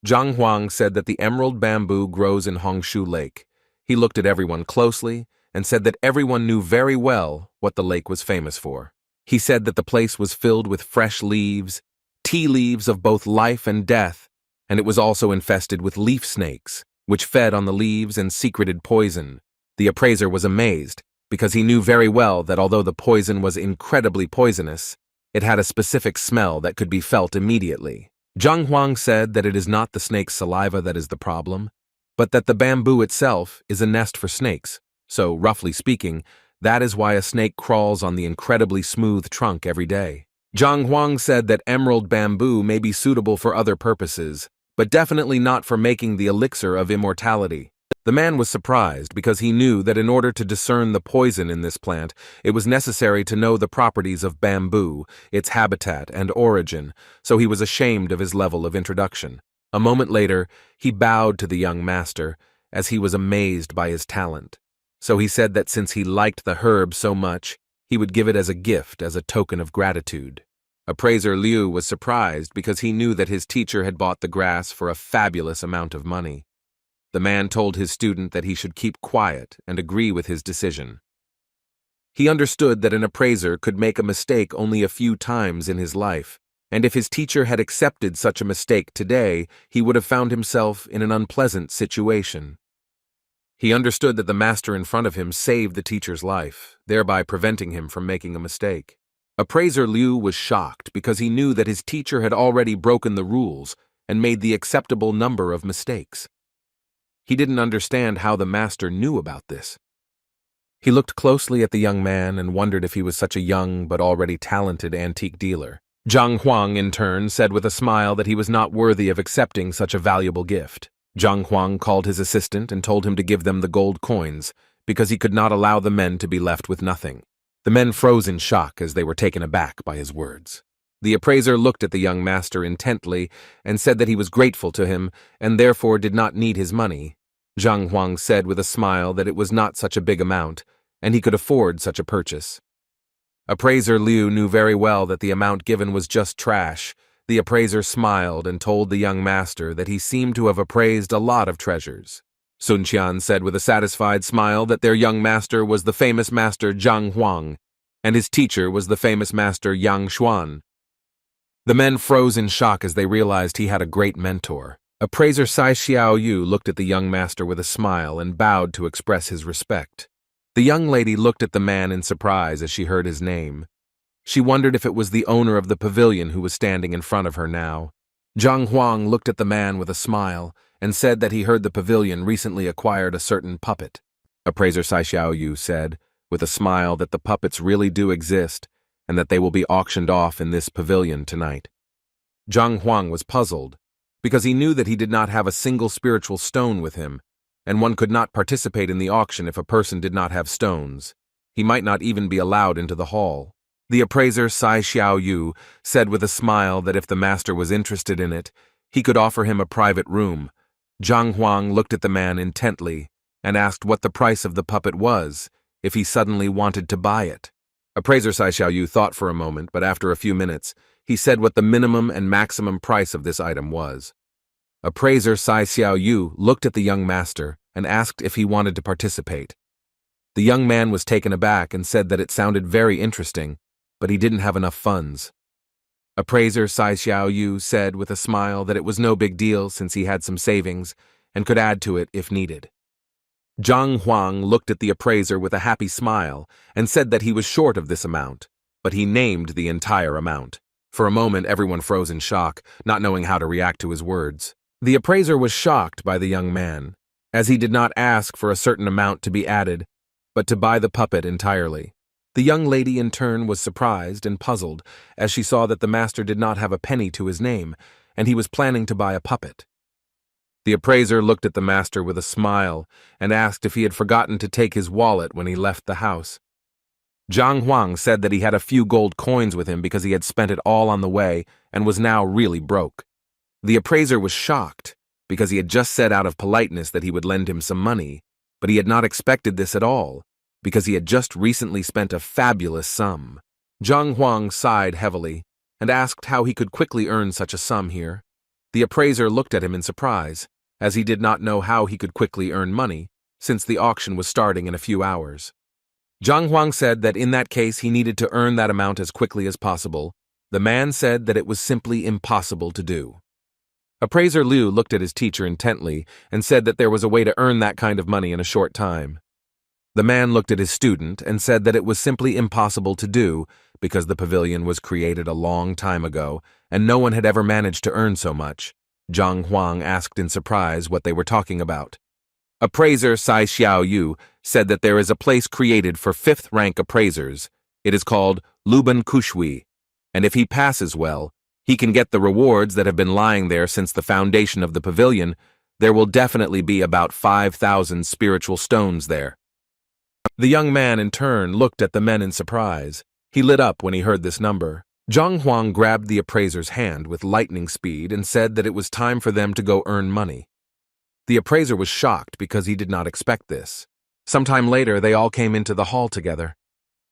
Zhang Huang said that the emerald bamboo grows in Hongshu Lake. He looked at everyone closely and said that everyone knew very well what the lake was famous for. He said that the place was filled with fresh leaves, tea leaves of both life and death, and it was also infested with leaf snakes, which fed on the leaves and secreted poison. The appraiser was amazed, because he knew very well that although the poison was incredibly poisonous, it had a specific smell that could be felt immediately. Zhang Huang said that it is not the snake's saliva that is the problem, but that the bamboo itself is a nest for snakes. So, roughly speaking, that is why a snake crawls on the incredibly smooth trunk every day. Zhang Huang said that emerald bamboo may be suitable for other purposes, but definitely not for making the elixir of immortality. The man was surprised because he knew that in order to discern the poison in this plant, it was necessary to know the properties of bamboo, its habitat and origin, so he was ashamed of his level of introduction. A moment later, he bowed to the young master, as he was amazed by his talent. So he said that since he liked the herb so much, he would give it as a gift as a token of gratitude. Appraiser Liu was surprised because he knew that his teacher had bought the grass for a fabulous amount of money. The man told his student that he should keep quiet and agree with his decision. He understood that an appraiser could make a mistake only a few times in his life, and if his teacher had accepted such a mistake today, he would have found himself in an unpleasant situation. He understood that the master in front of him saved the teacher's life, thereby preventing him from making a mistake. Appraiser Liu was shocked because he knew that his teacher had already broken the rules and made the acceptable number of mistakes. He didn't understand how the master knew about this. He looked closely at the young man and wondered if he was such a young but already talented antique dealer. Zhang Huang, in turn, said with a smile that he was not worthy of accepting such a valuable gift. Zhang Huang called his assistant and told him to give them the gold coins, because he could not allow the men to be left with nothing. The men froze in shock as they were taken aback by his words. The appraiser looked at the young master intently and said that he was grateful to him and therefore did not need his money. Zhang Huang said with a smile that it was not such a big amount, and he could afford such a purchase. Appraiser Liu knew very well that the amount given was just trash. The appraiser smiled and told the young master that he seemed to have appraised a lot of treasures. Sun Qian said with a satisfied smile that their young master was the famous master Zhang Huang, and his teacher was the famous master Yang Xuan. The men froze in shock as they realized he had a great mentor. Appraiser Sai Xiao Yu looked at the young master with a smile and bowed to express his respect. The young lady looked at the man in surprise as she heard his name. She wondered if it was the owner of the pavilion who was standing in front of her now. Zhang Huang looked at the man with a smile and said that he heard the pavilion recently acquired a certain puppet. Appraiser Sai Xiao Yu said, with a smile, that the puppets really do exist and that they will be auctioned off in this pavilion tonight. Zhang Huang was puzzled, because he knew that he did not have a single spiritual stone with him, and one could not participate in the auction if a person did not have stones. He might not even be allowed into the hall. The appraiser Sai Xiao Yu said with a smile that if the master was interested in it, he could offer him a private room. Zhang Huang looked at the man intently and asked what the price of the puppet was, if he suddenly wanted to buy it. Appraiser Sai Xiao Yu thought for a moment, but after a few minutes, he said what the minimum and maximum price of this item was. Appraiser Sai Xiao Yu looked at the young master and asked if he wanted to participate. The young man was taken aback and said that it sounded very interesting, but he didn't have enough funds. Appraiser Sai Xiao Yu said with a smile that it was no big deal since he had some savings and could add to it if needed. Zhang Huang looked at the appraiser with a happy smile and said that he was short of this amount, but he named the entire amount. For a moment, everyone froze in shock, not knowing how to react to his words. The appraiser was shocked by the young man, as he did not ask for a certain amount to be added, but to buy the puppet entirely. The young lady in turn was surprised and puzzled as she saw that the master did not have a penny to his name, and he was planning to buy a puppet. The appraiser looked at the master with a smile and asked if he had forgotten to take his wallet when he left the house. Zhang Huang said that he had a few gold coins with him because he had spent it all on the way and was now really broke. The appraiser was shocked because he had just said out of politeness that he would lend him some money, but he had not expected this at all because he had just recently spent a fabulous sum. Zhang Huang sighed heavily and asked how he could quickly earn such a sum here. The appraiser looked at him in surprise, as he did not know how he could quickly earn money, since the auction was starting in a few hours. Zhang Huang said that in that case he needed to earn that amount as quickly as possible. The man said that it was simply impossible to do. Appraiser Liu looked at his teacher intently and said that there was a way to earn that kind of money in a short time. The man looked at his student and said that it was simply impossible to do because the pavilion was created a long time ago and no one had ever managed to earn so much. Zhang Huang asked in surprise what they were talking about. Appraiser Sai Xiao Yu said that there is a place created for 5th rank appraisers. It is called Luban Kushui, and if he passes well, he can get the rewards that have been lying there since the foundation of the pavilion. There will definitely be about 5,000 spiritual stones there. The young man in turn looked at the men in surprise. He lit up when he heard this number. Zhang Huang grabbed the appraiser's hand with lightning speed and said that it was time for them to go earn money. The appraiser was shocked because he did not expect this. Sometime later, they all came into the hall together.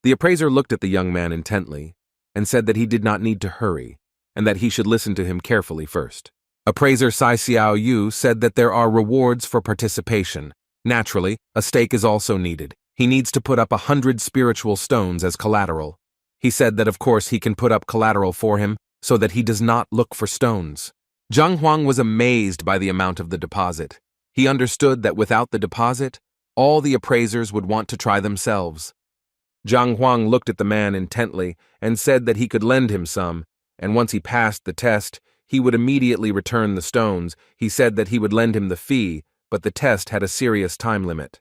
The appraiser looked at the young man intently and said that he did not need to hurry and that he should listen to him carefully first. Appraiser Sai Xiao Yu said that there are rewards for participation. Naturally, a stake is also needed. He needs to put up 100 spiritual stones as collateral. He said that of course he can put up collateral for him so that he does not look for stones. Zhang Huang was amazed by the amount of the deposit. He understood that without the deposit, all the appraisers would want to try themselves. Zhang Huang looked at the man intently and said that he could lend him some, and once he passed the test, he would immediately return the stones. He said that he would lend him the fee, but the test had a serious time limit.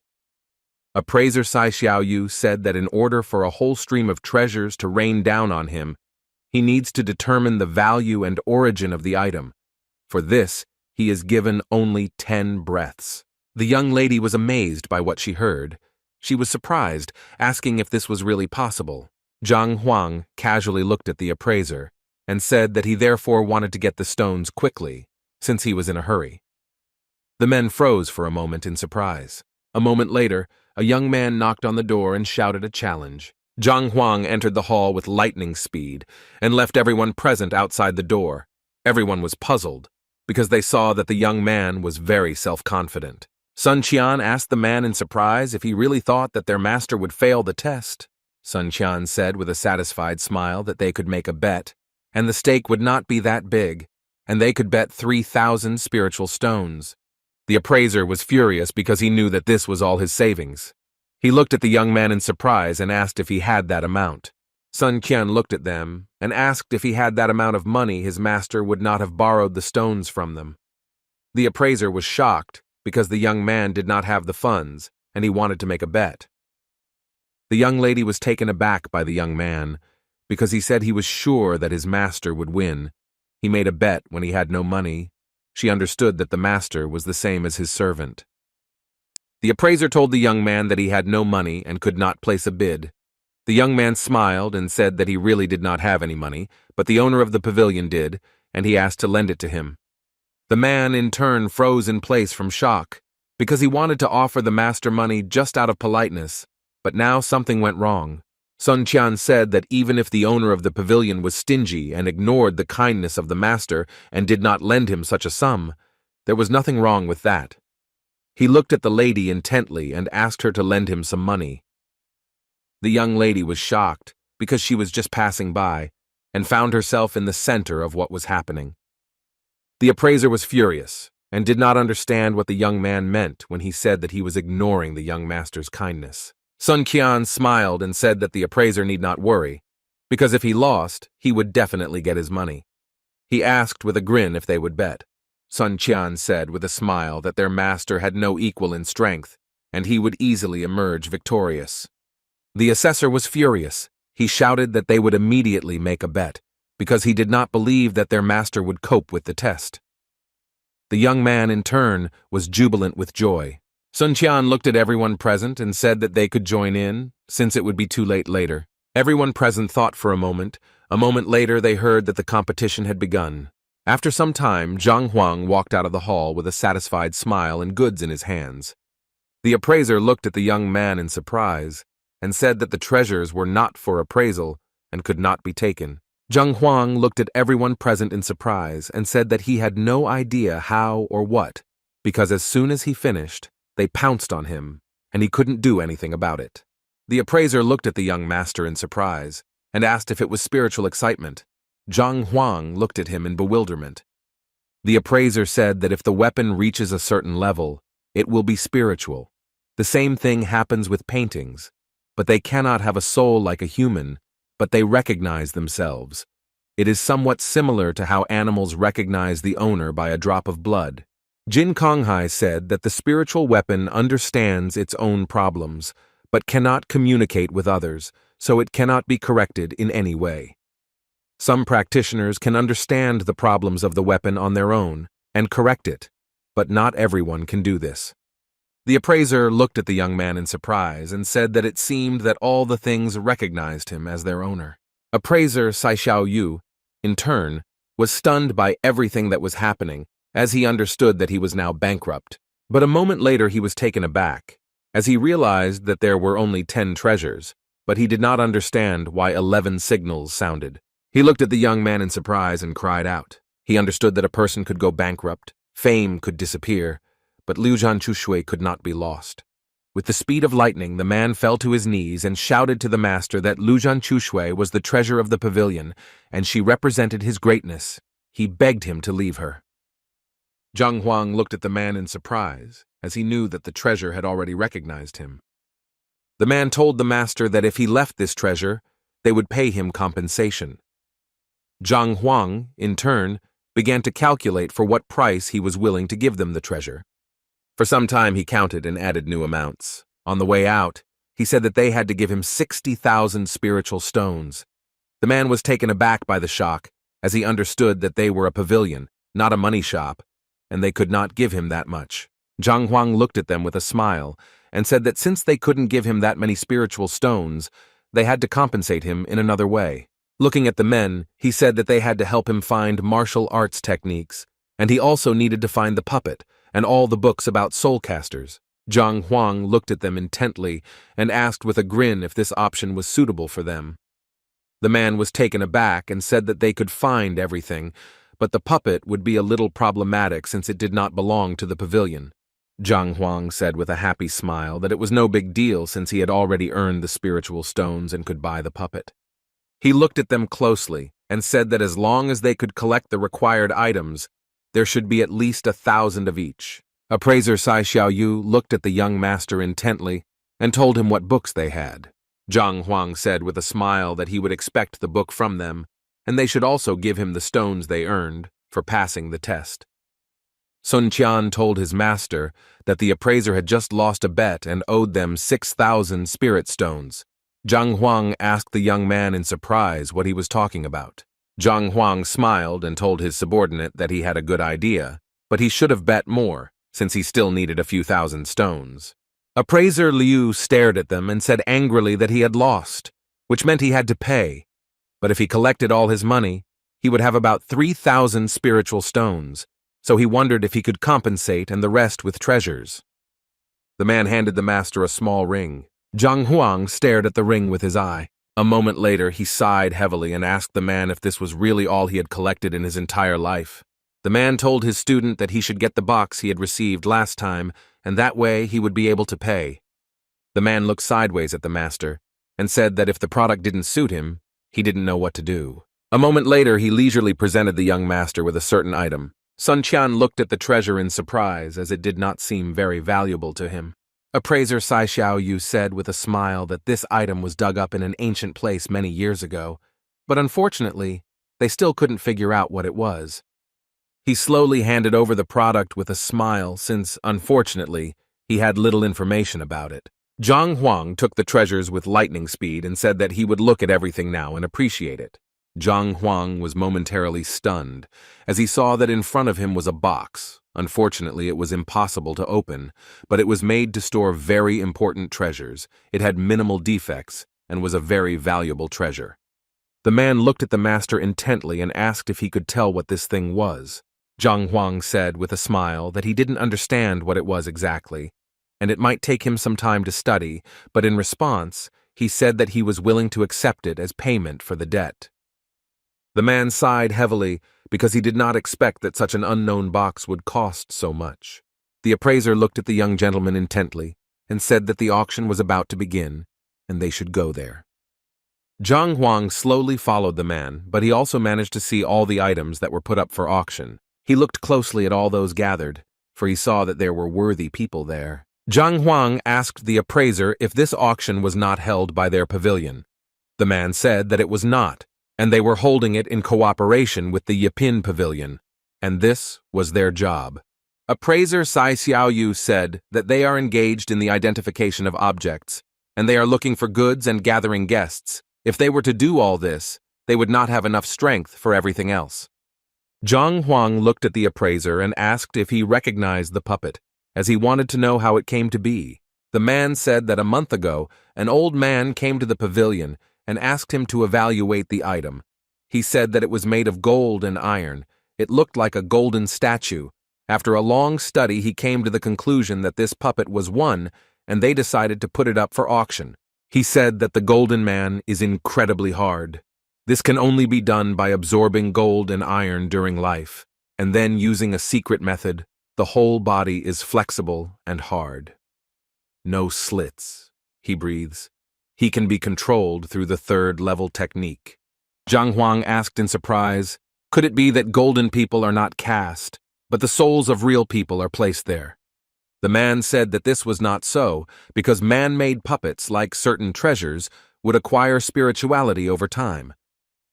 Appraiser Sai Xiao Yu said that in order for a whole stream of treasures to rain down on him, he needs to determine the value and origin of the item. For this, he is given only 10 breaths. The young lady was amazed by what she heard. She was surprised, asking if this was really possible. Zhang Huang casually looked at the appraiser and said that he therefore wanted to get the stones quickly, since he was in a hurry. The men froze for a moment in surprise. A moment later, a young man knocked on the door and shouted a challenge. Zhang Huang entered the hall with lightning speed and left everyone present outside the door. Everyone was puzzled, because they saw that the young man was very self-confident. Sun Qian asked the man in surprise if he really thought that their master would fail the test. Sun Qian said with a satisfied smile that they could make a bet, and the stake would not be that big, and they could bet 3,000 spiritual stones. The appraiser was furious because he knew that this was all his savings. He looked at the young man in surprise and asked if he had that amount. Sun Qian looked at them and asked if he had that amount of money his master would not have borrowed the stones from them. The appraiser was shocked because the young man did not have the funds and he wanted to make a bet. The young lady was taken aback by the young man because he said he was sure that his master would win. He made a bet when he had no money. She understood that the master was the same as his servant. The appraiser told the young man that he had no money and could not place a bid. The young man smiled and said that he really did not have any money, but the owner of the pavilion did, and he asked to lend it to him. The man, in turn, froze in place from shock, because he wanted to offer the master money just out of politeness, but now something went wrong. Sun Qian said that even if the owner of the pavilion was stingy and ignored the kindness of the master and did not lend him such a sum, there was nothing wrong with that. He looked at the lady intently and asked her to lend him some money. The young lady was shocked because she was just passing by and found herself in the center of what was happening. The appraiser was furious and did not understand what the young man meant when he said that he was ignoring the young master's kindness. Sun Qian smiled and said that the appraiser need not worry, because if he lost, he would definitely get his money. He asked with a grin if they would bet. Sun Qian said with a smile that their master had no equal in strength, and he would easily emerge victorious. The assessor was furious. He shouted that they would immediately make a bet, because he did not believe that their master would cope with the test. The young man, in turn, was jubilant with joy. Sun Qian looked at everyone present and said that they could join in, since it would be too late later. Everyone present thought for a moment. A moment later, they heard that the competition had begun. After some time, Zhang Huang walked out of the hall with a satisfied smile and goods in his hands. The appraiser looked at the young man in surprise and said that the treasures were not for appraisal and could not be taken. Zhang Huang looked at everyone present in surprise and said that he had no idea how or what, because as soon as he finished, they pounced on him, and he couldn't do anything about it. The appraiser looked at the young master in surprise and asked if it was spiritual excitement. Zhang Huang looked at him in bewilderment. The appraiser said that if the weapon reaches a certain level, it will be spiritual. The same thing happens with paintings, but they cannot have a soul like a human, but they recognize themselves. It is somewhat similar to how animals recognize the owner by a drop of blood. Jin Konghai said that the spiritual weapon understands its own problems, but cannot communicate with others, so it cannot be corrected in any way. Some practitioners can understand the problems of the weapon on their own and correct it, but not everyone can do this. The appraiser looked at the young man in surprise and said that it seemed that all the things recognized him as their owner. Appraiser Sai Xiaoyu, in turn, was stunned by everything that was happening, as he understood that he was now bankrupt. But a moment later he was taken aback, as he realized that there were only 10 treasures, but he did not understand why 11 signals sounded. He looked at the young man in surprise and cried out. He understood that a person could go bankrupt, fame could disappear, but Liu Zhanshui could not be lost. With the speed of lightning, the man fell to his knees and shouted to the master that Liu Zhanshui was the treasure of the pavilion, and she represented his greatness. He begged him to leave her. Zhang Huang looked at the man in surprise, as he knew that the treasure had already recognized him. The man told the master that if he left this treasure, they would pay him compensation. Zhang Huang, in turn, began to calculate for what price he was willing to give them the treasure. For some time he counted and added new amounts. On the way out, he said that they had to give him 60,000 spiritual stones. The man was taken aback by the shock, as he understood that they were a pavilion, not a money shop, and they could not give him that much. Zhang Huang looked at them with a smile and said that since they couldn't give him that many spiritual stones, they had to compensate him in another way. Looking at the men, he said that they had to help him find martial arts techniques, and he also needed to find the puppet and all the books about soulcasters. Zhang Huang looked at them intently and asked with a grin if this option was suitable for them. The man was taken aback and said that they could find everything, but the puppet would be a little problematic since it did not belong to the pavilion. Zhang Huang said with a happy smile that it was no big deal since he had already earned the spiritual stones and could buy the puppet. He looked at them closely and said that as long as they could collect the required items, there should be at least 1,000 of each. Appraiser Sai Xiaoyu looked at the young master intently and told him what books they had. Zhang Huang said with a smile that he would expect the book from them, and they should also give him the stones they earned for passing the test. Sun Qian told his master that the appraiser had just lost a bet and owed them 6,000 spirit stones. Zhang Huang asked the young man in surprise what he was talking about. Zhang Huang smiled and told his subordinate that he had a good idea, but he should have bet more, since he still needed a few thousand stones. Appraiser Liu stared at them and said angrily that he had lost, which meant he had to pay. But if he collected all his money, he would have about 3,000 spiritual stones, so he wondered if he could compensate and the rest with treasures. The man handed the master a small ring. Zhang Huang stared at the ring with his eye. A moment later, he sighed heavily and asked the man if this was really all he had collected in his entire life. The man told his student that he should get the box he had received last time, and that way he would be able to pay. The man looked sideways at the master and said that if the product didn't suit him, he didn't know what to do. A moment later, he leisurely presented the young master with a certain item. Sun Qian looked at the treasure in surprise, as it did not seem very valuable to him. Appraiser Sai Xiaoyu said with a smile that this item was dug up in an ancient place many years ago, but unfortunately, they still couldn't figure out what it was. He slowly handed over the product with a smile since, unfortunately, he had little information about it. Zhang Huang took the treasures with lightning speed and said that he would look at everything now and appreciate it. Zhang Huang was momentarily stunned, as he saw that in front of him was a box. Unfortunately, it was impossible to open, but it was made to store very important treasures. It had minimal defects and was a very valuable treasure. The man looked at the master intently and asked if he could tell what this thing was. Zhang Huang said with a smile that he didn't understand what it was exactly, and it might take him some time to study, but in response, he said that he was willing to accept it as payment for the debt. The man sighed heavily because he did not expect that such an unknown box would cost so much. The appraiser looked at the young gentleman intently and said that the auction was about to begin, and they should go there. Zhang Huang slowly followed the man, but he also managed to see all the items that were put up for auction. He looked closely at all those gathered, for he saw that there were worthy people there. Zhang Huang asked the appraiser if this auction was not held by their pavilion. The man said that it was not, and they were holding it in cooperation with the Yipin Pavilion, and this was their job. Appraiser Sai Xiaoyu said that they are engaged in the identification of objects, and they are looking for goods and gathering guests. If they were to do all this, they would not have enough strength for everything else. Zhang Huang looked at the appraiser and asked if he recognized the puppet, as he wanted to know how it came to be. The man said that a month ago, an old man came to the pavilion and asked him to evaluate the item. He said that it was made of gold and iron. It looked like a golden statue. After a long study, he came to the conclusion that this puppet was one, and they decided to put it up for auction. He said that the golden man is incredibly hard. This can only be done by absorbing gold and iron during life, and then using a secret method. The whole body is flexible and hard. No slits, he breathes. He can be controlled through the third-level technique. Zhang Huang asked in surprise, could it be that golden people are not cast, but the souls of real people are placed there? The man said that this was not so, because man-made puppets, like certain treasures, would acquire spirituality over time.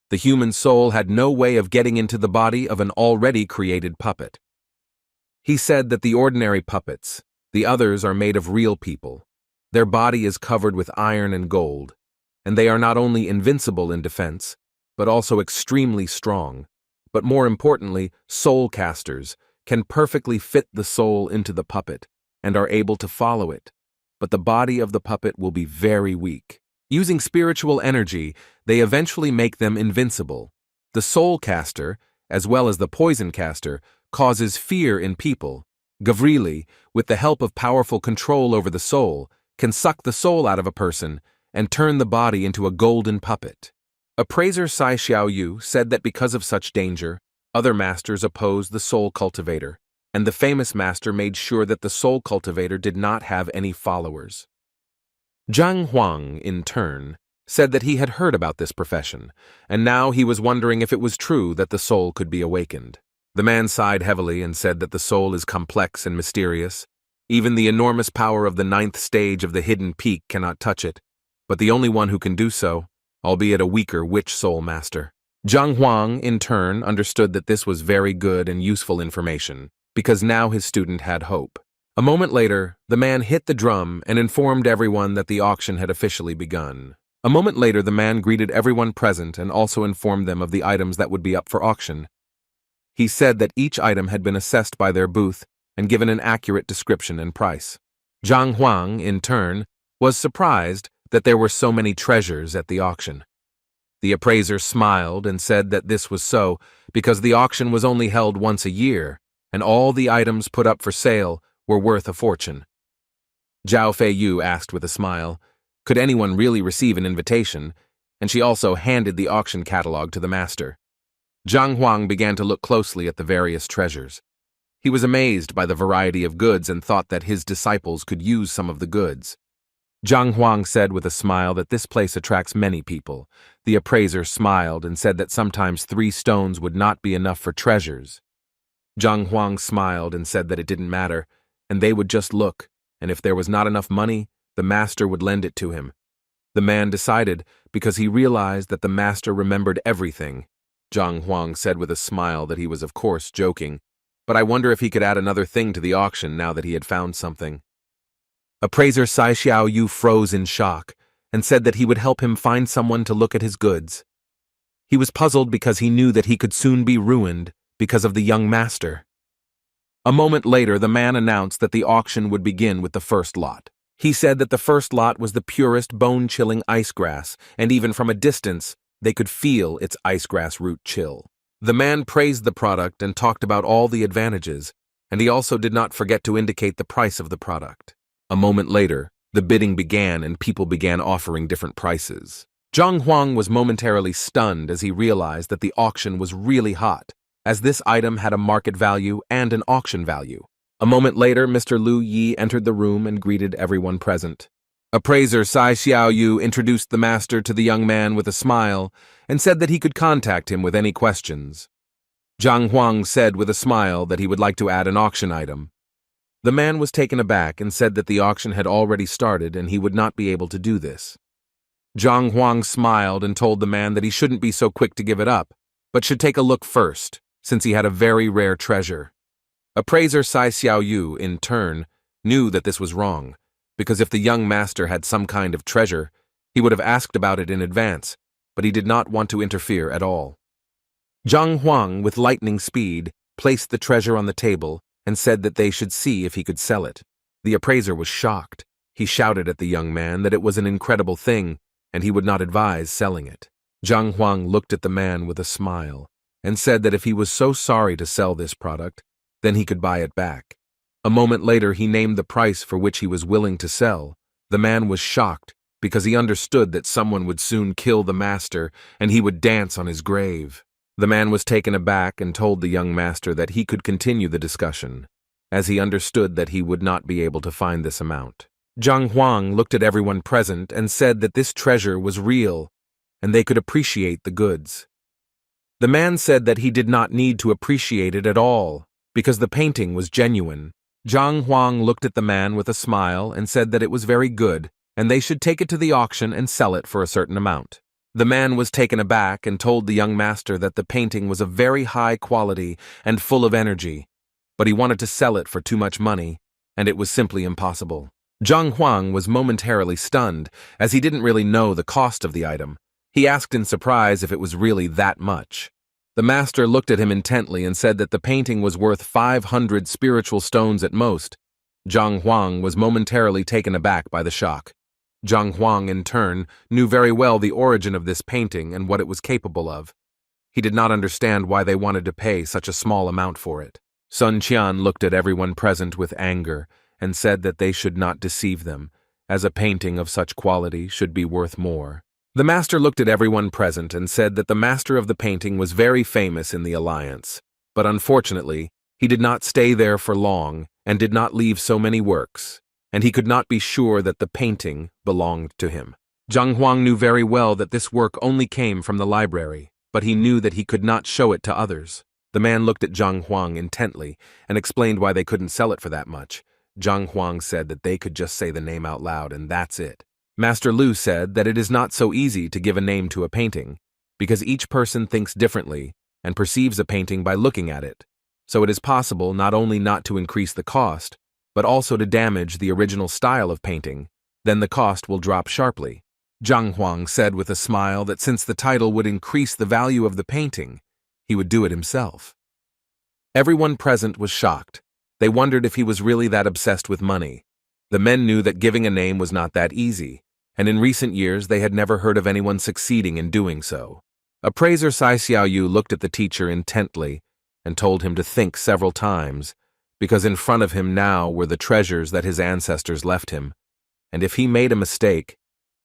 The human soul had no way of getting into the body of an already created puppet. He said that the ordinary puppets, the others are made of real people. Their body is covered with iron and gold, and they are not only invincible in defense, but also extremely strong. But more importantly, soul casters can perfectly fit the soul into the puppet and are able to follow it. But the body of the puppet will be very weak. Using spiritual energy, they eventually make them invincible. The soul caster, as well as the poison caster, causes fear in people. Gavrili, with the help of powerful control over the soul, can suck the soul out of a person and turn the body into a golden puppet. Appraiser Sai Xiaoyu said that because of such danger, other masters opposed the soul cultivator, and the famous master made sure that the soul cultivator did not have any followers. Zhang Huang, in turn, said that he had heard about this profession, and now he was wondering if it was true that the soul could be awakened. The man sighed heavily and said that the soul is complex and mysterious. Even the enormous power of the 9th stage of the hidden peak cannot touch it, but the only one who can do so, albeit a weaker witch soul master. Zhang Huang, in turn, understood that this was very good and useful information, because now his student had hope. A moment later, the man hit the drum and informed everyone that the auction had officially begun. A moment later, the man greeted everyone present and also informed them of the items that would be up for auction. He said that each item had been assessed by their booth and given an accurate description and price. Zhang Huang, in turn, was surprised that there were so many treasures at the auction. The appraiser smiled and said that this was so because the auction was only held once a year, and all the items put up for sale were worth a fortune. Zhao Feiyu asked with a smile, could anyone really receive an invitation, and she also handed the auction catalog to the master. Zhang Huang began to look closely at the various treasures. He was amazed by the variety of goods and thought that his disciples could use some of the goods. Zhang Huang said with a smile that this place attracts many people. The appraiser smiled and said that sometimes 3 stones would not be enough for treasures. Zhang Huang smiled and said that it didn't matter, and they would just look, and if there was not enough money, the master would lend it to him. The man decided because he realized that the master remembered everything. Zhang Huang said with a smile that he was of course joking, but I wonder if he could add another thing to the auction now that he had found something. Appraiser Sai Xiaoyu froze in shock and said that he would help him find someone to look at his goods. He was puzzled because he knew that he could soon be ruined because of the young master. A moment later, the man announced that the auction would begin with the first lot. He said that the first lot was the purest bone-chilling ice grass, and even from a distance, they could feel its ice grass root chill. The man praised the product and talked about all the advantages, and he also did not forget to indicate the price of the product. A moment later, the bidding began and people began offering different prices. Zhang Huang was momentarily stunned as he realized that the auction was really hot, as this item had a market value and an auction value. A moment later, Mr. Lu Yi entered the room and greeted everyone present. Appraiser Sai Xiaoyu introduced the master to the young man with a smile and said that he could contact him with any questions. Zhang Huang said with a smile that he would like to add an auction item. The man was taken aback and said that the auction had already started and he would not be able to do this. Zhang Huang smiled and told the man that he shouldn't be so quick to give it up, but should take a look first, since he had a very rare treasure. Appraiser Sai Xiaoyu, in turn, knew that this was wrong, because if the young master had some kind of treasure, he would have asked about it in advance, but he did not want to interfere at all. Zhang Huang, with lightning speed, placed the treasure on the table and said that they should see if he could sell it. The appraiser was shocked. He shouted at the young man that it was an incredible thing, and he would not advise selling it. Zhang Huang looked at the man with a smile and said that if he was so sorry to sell this product, then he could buy it back. A moment later, he named the price for which he was willing to sell. The man was shocked because he understood that someone would soon kill the master and he would dance on his grave. The man was taken aback and told the young master that he could continue the discussion, as he understood that he would not be able to find this amount. Zhang Huang looked at everyone present and said that this treasure was real and they could appreciate the goods. The man said that he did not need to appreciate it at all because the painting was genuine. Zhang Huang looked at the man with a smile and said that it was very good and they should take it to the auction and sell it for a certain amount. The man was taken aback and told the young master that the painting was of very high quality and full of energy, but he wanted to sell it for too much money, and it was simply impossible. Zhang Huang was momentarily stunned, as he didn't really know the cost of the item. He asked in surprise if it was really that much. The master looked at him intently and said that the painting was worth 500 spiritual stones at most. Zhang Huang was momentarily taken aback by the shock. Zhang Huang, in turn, knew very well the origin of this painting and what it was capable of. He did not understand why they wanted to pay such a small amount for it. Sun Qian looked at everyone present with anger and said that they should not deceive them, as a painting of such quality should be worth more. The master looked at everyone present and said that the master of the painting was very famous in the alliance, but unfortunately, he did not stay there for long and did not leave so many works, and he could not be sure that the painting belonged to him. Zhang Huang knew very well that this work only came from the library, but he knew that he could not show it to others. The man looked at Zhang Huang intently and explained why they couldn't sell it for that much. Zhang Huang said that they could just say the name out loud and that's it. Master Lu said that it is not so easy to give a name to a painting, because each person thinks differently and perceives a painting by looking at it, so it is possible not only not to increase the cost, but also to damage the original style of painting, then the cost will drop sharply. Zhang Huang said with a smile that since the title would increase the value of the painting, he would do it himself. Everyone present was shocked. They wondered if he was really that obsessed with money. The men knew that giving a name was not that easy, and in recent years they had never heard of anyone succeeding in doing so. Appraiser Sai Xiaoyu looked at the teacher intently and told him to think several times, because in front of him now were the treasures that his ancestors left him, and if he made a mistake,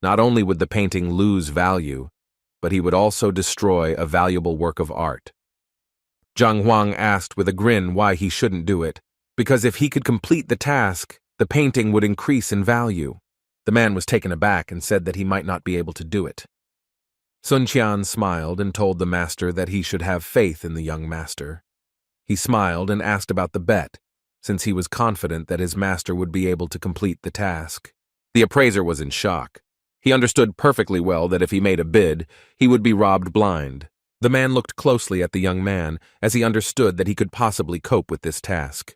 not only would the painting lose value, but he would also destroy a valuable work of art. Zhang Huang asked with a grin why he shouldn't do it, because if he could complete the task, the painting would increase in value. The man was taken aback and said that he might not be able to do it. Sun Qian smiled and told the master that he should have faith in the young master. He smiled and asked about the bet, since he was confident that his master would be able to complete the task. The appraiser was in shock. He understood perfectly well that if he made a bid, he would be robbed blind. The man looked closely at the young man as he understood that he could possibly cope with this task.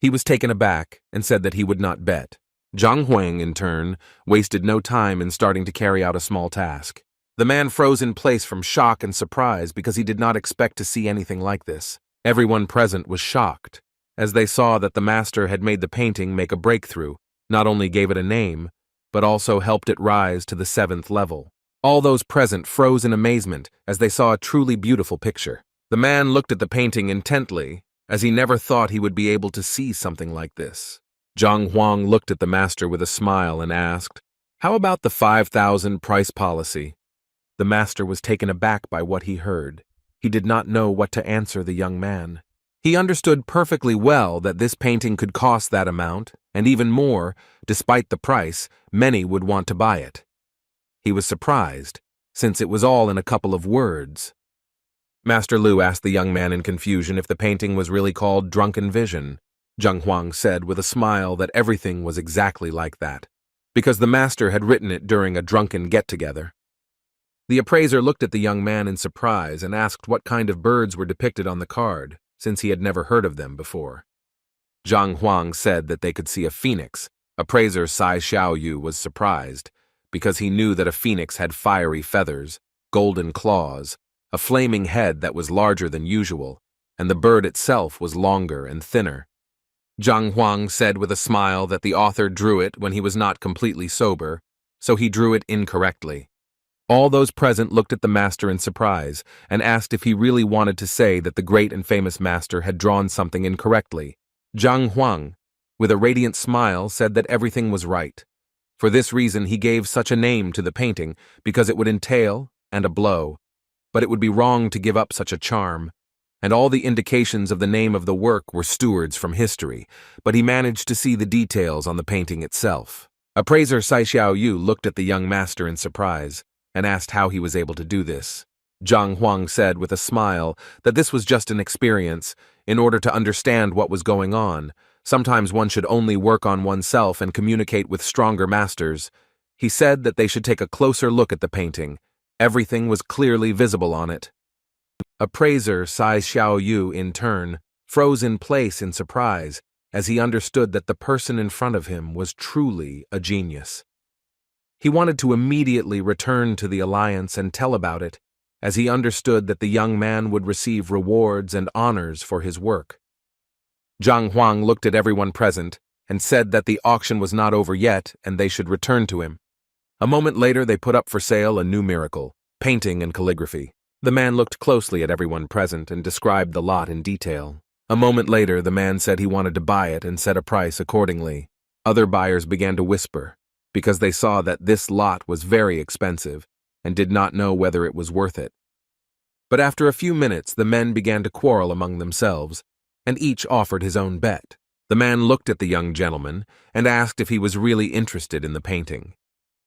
He was taken aback and said that he would not bet. Zhang Huang, in turn, wasted no time in starting to carry out a small task. The man froze in place from shock and surprise because he did not expect to see anything like this. Everyone present was shocked, as they saw that the master had made the painting make a breakthrough, not only gave it a name, but also helped it rise to the 7th level. All those present froze in amazement as they saw a truly beautiful picture. The man looked at the painting intently, as he never thought he would be able to see something like this. Zhang Huang looked at the master with a smile and asked, "How about the 5,000 price policy?" The master was taken aback by what he heard. He did not know what to answer the young man. He understood perfectly well that this painting could cost that amount, and even more, despite the price, many would want to buy it. He was surprised, since it was all in a couple of words. Master Lu asked the young man in confusion if the painting was really called Drunken Vision. Zhang Huang said with a smile that everything was exactly like that, because the master had written it during a drunken get-together. The appraiser looked at the young man in surprise and asked what kind of birds were depicted on the card, since he had never heard of them before. Zhang Huang said that they could see a phoenix. Appraiser Sai Xiaoyu was surprised, because he knew that a phoenix had fiery feathers, golden claws, a flaming head that was larger than usual, and the bird itself was longer and thinner. Zhang Huang said with a smile that the author drew it when he was not completely sober, so he drew it incorrectly. All those present looked at the master in surprise and asked if he really wanted to say that the great and famous master had drawn something incorrectly. Zhang Huang, with a radiant smile, said that everything was right. For this reason he gave such a name to the painting, because it would entail, and a blow, but it would be wrong to give up such a charm, and all the indications of the name of the work were stewards from history, but he managed to see the details on the painting itself. Appraiser Sai Xiaoyu looked at the young master in surprise and asked how he was able to do this. Zhang Huang said with a smile that this was just an experience. In order to understand what was going on, sometimes one should only work on oneself and communicate with stronger masters. He said that they should take a closer look at the painting. Everything was clearly visible on it. Appraiser Sai Xiaoyu, in turn, froze in place in surprise as he understood that the person in front of him was truly a genius. He wanted to immediately return to the Alliance and tell about it, as he understood that the young man would receive rewards and honors for his work. Zhang Huang looked at everyone present and said that the auction was not over yet and they should return to him. A moment later, they put up for sale a new miracle, painting and calligraphy. The man looked closely at everyone present and described the lot in detail. A moment later, the man said he wanted to buy it and set a price accordingly. Other buyers began to whisper, because they saw that this lot was very expensive and did not know whether it was worth it. But after a few minutes, the men began to quarrel among themselves, and each offered his own bet. The man looked at the young gentleman and asked if he was really interested in the painting.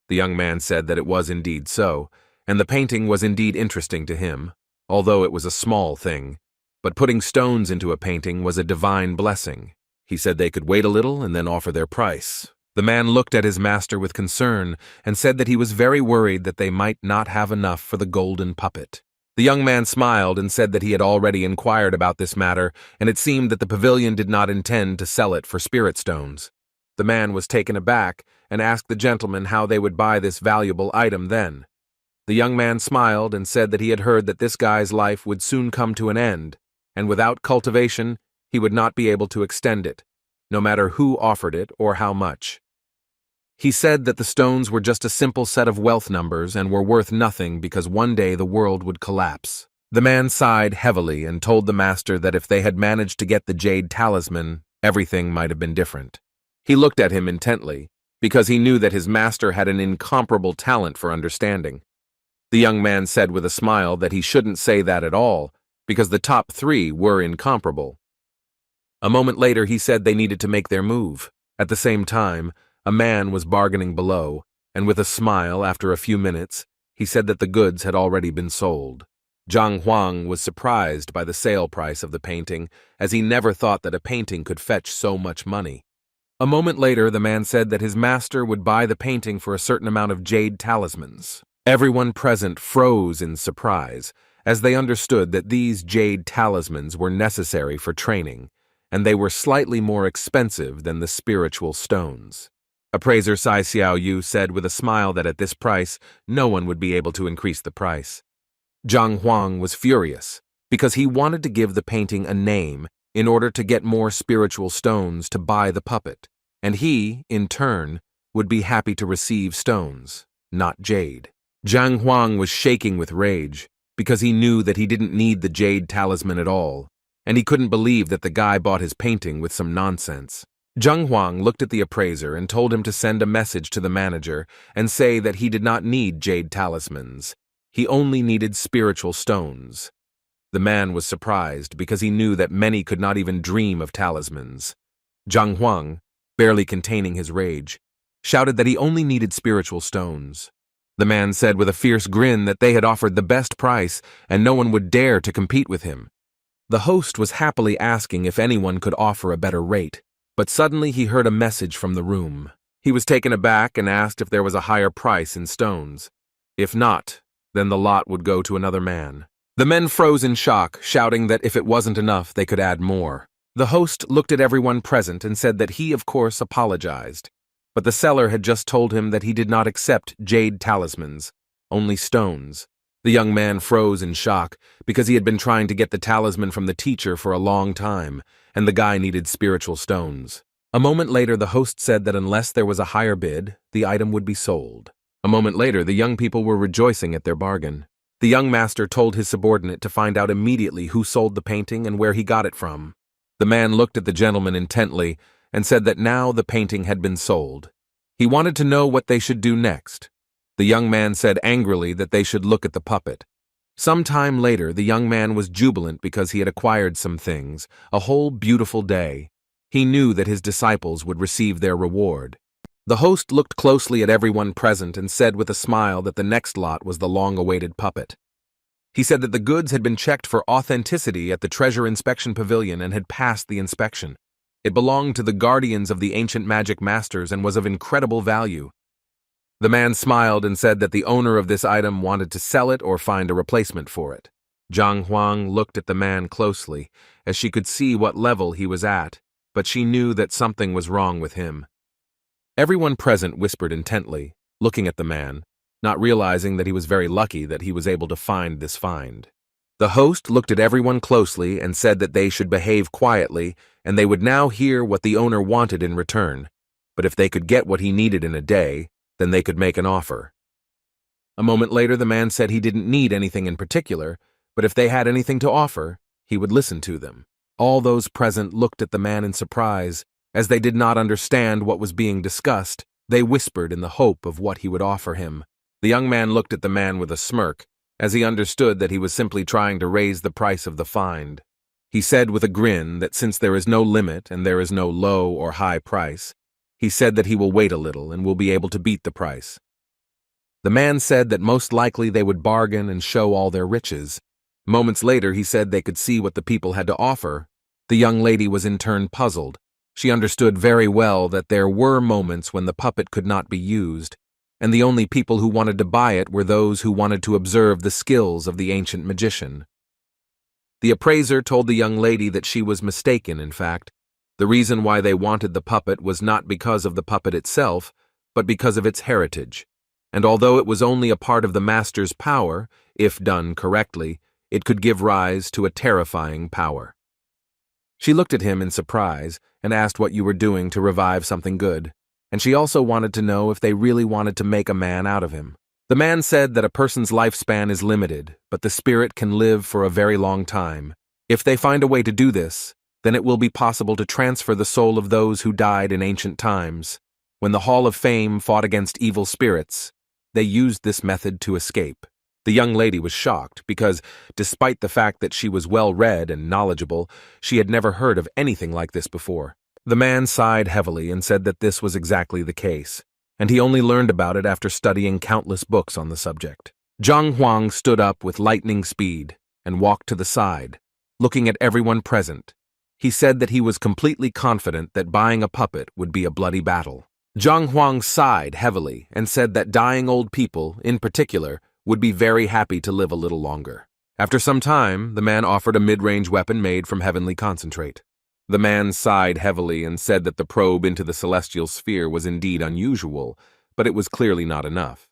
The young man said that it was indeed so, and the painting was indeed interesting to him, although it was a small thing. But putting stones into a painting was a divine blessing. He said they could wait a little and then offer their price. The man looked at his master with concern and said that he was very worried that they might not have enough for the golden puppet. The young man smiled and said that he had already inquired about this matter, and it seemed that the pavilion did not intend to sell it for spirit stones. The man was taken aback and asked the gentleman how they would buy this valuable item then. The young man smiled and said that he had heard that this guy's life would soon come to an end, and without cultivation, he would not be able to extend it, no matter who offered it or how much. He said that the stones were just a simple set of wealth numbers and were worth nothing because one day the world would collapse. The man sighed heavily and told the master that if they had managed to get the jade talisman, everything might have been different. He looked at him intently, because he knew that his master had an incomparable talent for understanding. The young man said with a smile that he shouldn't say that at all, because the top three were incomparable. A moment later, he said they needed to make their move. At the same time, a man was bargaining below, and with a smile, after a few minutes, he said that the goods had already been sold. Zhang Huang was surprised by the sale price of the painting, as he never thought that a painting could fetch so much money. A moment later, the man said that his master would buy the painting for a certain amount of jade talismans. Everyone present froze in surprise, as they understood that these jade talismans were necessary for training, and they were slightly more expensive than the spiritual stones. Appraiser Sai Xiao Yu said with a smile that at this price, no one would be able to increase the price. Zhang Huang was furious, because he wanted to give the painting a name in order to get more spiritual stones to buy the puppet, and he, in turn, would be happy to receive stones, not jade. Zhang Huang was shaking with rage, because he knew that he didn't need the jade talisman at all, and he couldn't believe that the guy bought his painting with some nonsense. Zhang Huang looked at the appraiser and told him to send a message to the manager and say that he did not need jade talismans. He only needed spiritual stones. The man was surprised because he knew that many could not even dream of talismans. Zhang Huang, barely containing his rage, shouted that he only needed spiritual stones. The man said with a fierce grin that they had offered the best price and no one would dare to compete with him. The host was happily asking if anyone could offer a better rate, but suddenly he heard a message from the room. He was taken aback and asked if there was a higher price in stones. If not, then the lot would go to another man. The men froze in shock, shouting that if it wasn't enough, they could add more. The host looked at everyone present and said that he, of course, apologized. But the seller had just told him that he did not accept jade talismans, only stones. The young man froze in shock because he had been trying to get the talisman from the teacher for a long time, and the guy needed spiritual stones. A moment later, the host said that unless there was a higher bid, the item would be sold. A moment later, the young people were rejoicing at their bargain. The young master told his subordinate to find out immediately who sold the painting and where he got it from. The man looked at the gentleman intently and said that now the painting had been sold. He wanted to know what they should do next. The young man said angrily that they should look at the puppet. Some time later, the young man was jubilant because he had acquired some things, a whole beautiful day. He knew that his disciples would receive their reward. The host looked closely at everyone present and said with a smile that the next lot was the long-awaited puppet. He said that the goods had been checked for authenticity at the Treasure Inspection Pavilion and had passed the inspection. It belonged to the guardians of the ancient magic masters and was of incredible value. The man smiled and said that the owner of this item wanted to sell it or find a replacement for it. Zhang Huang looked at the man closely, as she could see what level he was at, but she knew that something was wrong with him. Everyone present whispered intently, looking at the man, not realizing that he was very lucky that he was able to find this find. The host looked at everyone closely and said that they should behave quietly and they would now hear what the owner wanted in return. But if they could get what he needed in a day, then they could make an offer. A moment later, the man said he didn't need anything in particular, but if they had anything to offer, he would listen to them. All those present looked at the man in surprise. As they did not understand what was being discussed, they whispered in the hope of what he would offer him. The young man looked at the man with a smirk, as he understood that he was simply trying to raise the price of the find. He said with a grin that since there is no limit and there is no low or high price, he said that he will wait a little and will be able to beat the price. The man said that most likely they would bargain and show all their riches. Moments later, he said they could see what the people had to offer. The young lady was in turn puzzled. She understood very well that there were moments when the puppet could not be used, and the only people who wanted to buy it were those who wanted to observe the skills of the ancient magician. The appraiser told the young lady that she was mistaken, in fact. The reason why they wanted the puppet was not because of the puppet itself, but because of its heritage. And although it was only a part of the master's power, if done correctly, it could give rise to a terrifying power. She looked at him in surprise and asked what you were doing to revive something good, and she also wanted to know if they really wanted to make a man out of him. The man said that a person's lifespan is limited, but the spirit can live for a very long time. If they find a way to do this, then it will be possible to transfer the soul of those who died in ancient times. When the Hall of Fame fought against evil spirits, they used this method to escape. The young lady was shocked because, despite the fact that she was well-read and knowledgeable, she had never heard of anything like this before. The man sighed heavily and said that this was exactly the case, and he only learned about it after studying countless books on the subject. Zhang Huang stood up with lightning speed and walked to the side, looking at everyone present. He said that he was completely confident that buying a puppet would be a bloody battle. Zhang Huang sighed heavily and said that dying old people, in particular, would be very happy to live a little longer. After some time, the man offered a mid-range weapon made from heavenly concentrate. The man sighed heavily and said that the probe into the celestial sphere was indeed unusual, but it was clearly not enough.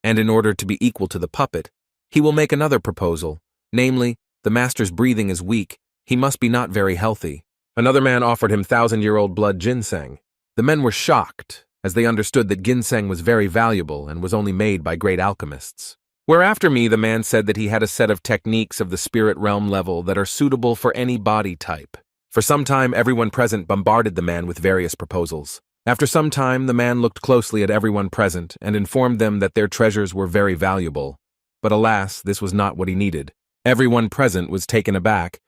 And in order to be equal to the puppet, he will make another proposal, namely, the master's breathing is weak, he must be not very healthy. Another man offered him 1,000-year-old blood ginseng. The men were shocked, as they understood that ginseng was very valuable and was only made by great alchemists. Whereafter me, the man said that he had a set of techniques of the spirit realm level that are suitable for any body type. For some time, everyone present bombarded the man with various proposals. After some time, the man looked closely at everyone present and informed them that their treasures were very valuable. But alas, this was not what he needed. Everyone present was taken aback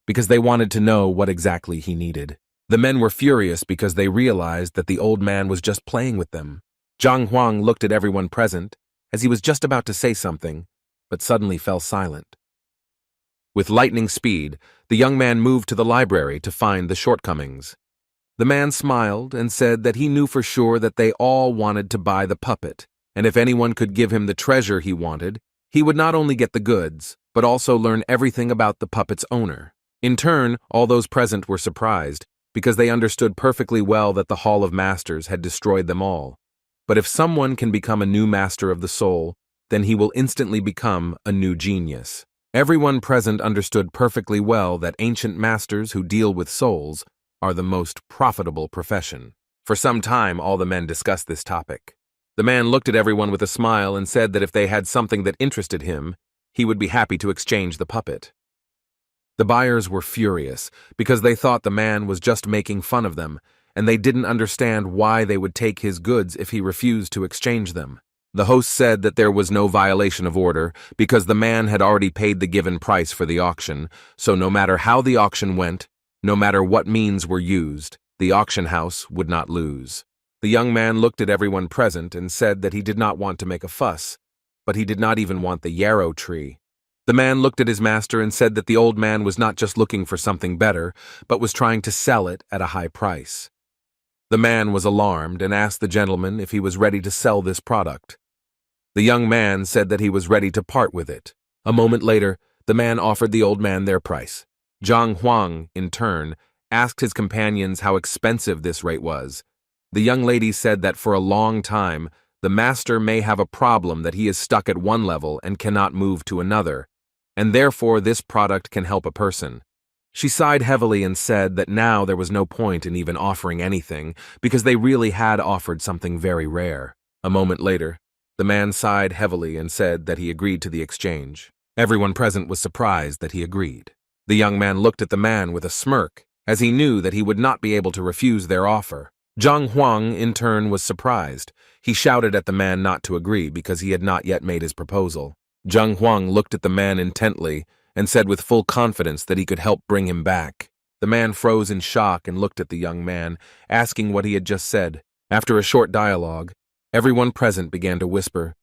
because they wanted to know what exactly he needed. The men were furious because they realized that the old man was just playing with them. Zhang Huang looked at everyone present as he was just about to say something, but suddenly fell silent. With lightning speed, the young man moved to the library to find the shortcomings. The man smiled and said that he knew for sure that they all wanted to buy the puppet, and if anyone could give him the treasure he wanted, he would not only get the goods, but also learn everything about the puppet's owner. In turn, all those present were surprised, because they understood perfectly well that the Hall of Masters had destroyed them all. But if someone can become a new master of the soul, then he will instantly become a new genius. Everyone present understood perfectly well that ancient masters who deal with souls are the most profitable profession. For some time, all the men discussed this topic. The man looked at everyone with a smile and said that if they had something that interested him, he would be happy to exchange the puppet. The buyers were furious because they thought the man was just making fun of them, and they didn't understand why they would take his goods if he refused to exchange them. The host said that there was no violation of order because the man had already paid the given price for the auction, so no matter how the auction went, no matter what means were used, the auction house would not lose. The young man looked at everyone present and said that he did not want to make a fuss, but he did not even want the yarrow tree. The man looked at his master and said that the old man was not just looking for something better, but was trying to sell it at a high price. The man was alarmed and asked the gentleman if he was ready to sell this product. The young man said that he was ready to part with it. A moment later, the man offered the old man their price. Zhang Huang, in turn, asked his companions how expensive this rate was. The young lady said that for a long time, the master may have a problem that he is stuck at one level and cannot move to another, and therefore this product can help a person. She sighed heavily and said that now there was no point in even offering anything because they really had offered something very rare. A moment later, the man sighed heavily and said that he agreed to the exchange. Everyone present was surprised that he agreed. The young man looked at the man with a smirk, as he knew that he would not be able to refuse their offer. Zhang Huang, in turn, was surprised. He shouted at the man not to agree because he had not yet made his proposal. Zhang Huang looked at the man intently and said with full confidence that he could help bring him back. The man froze in shock and looked at the young man, asking what he had just said. After a short dialogue, everyone present began to whisper.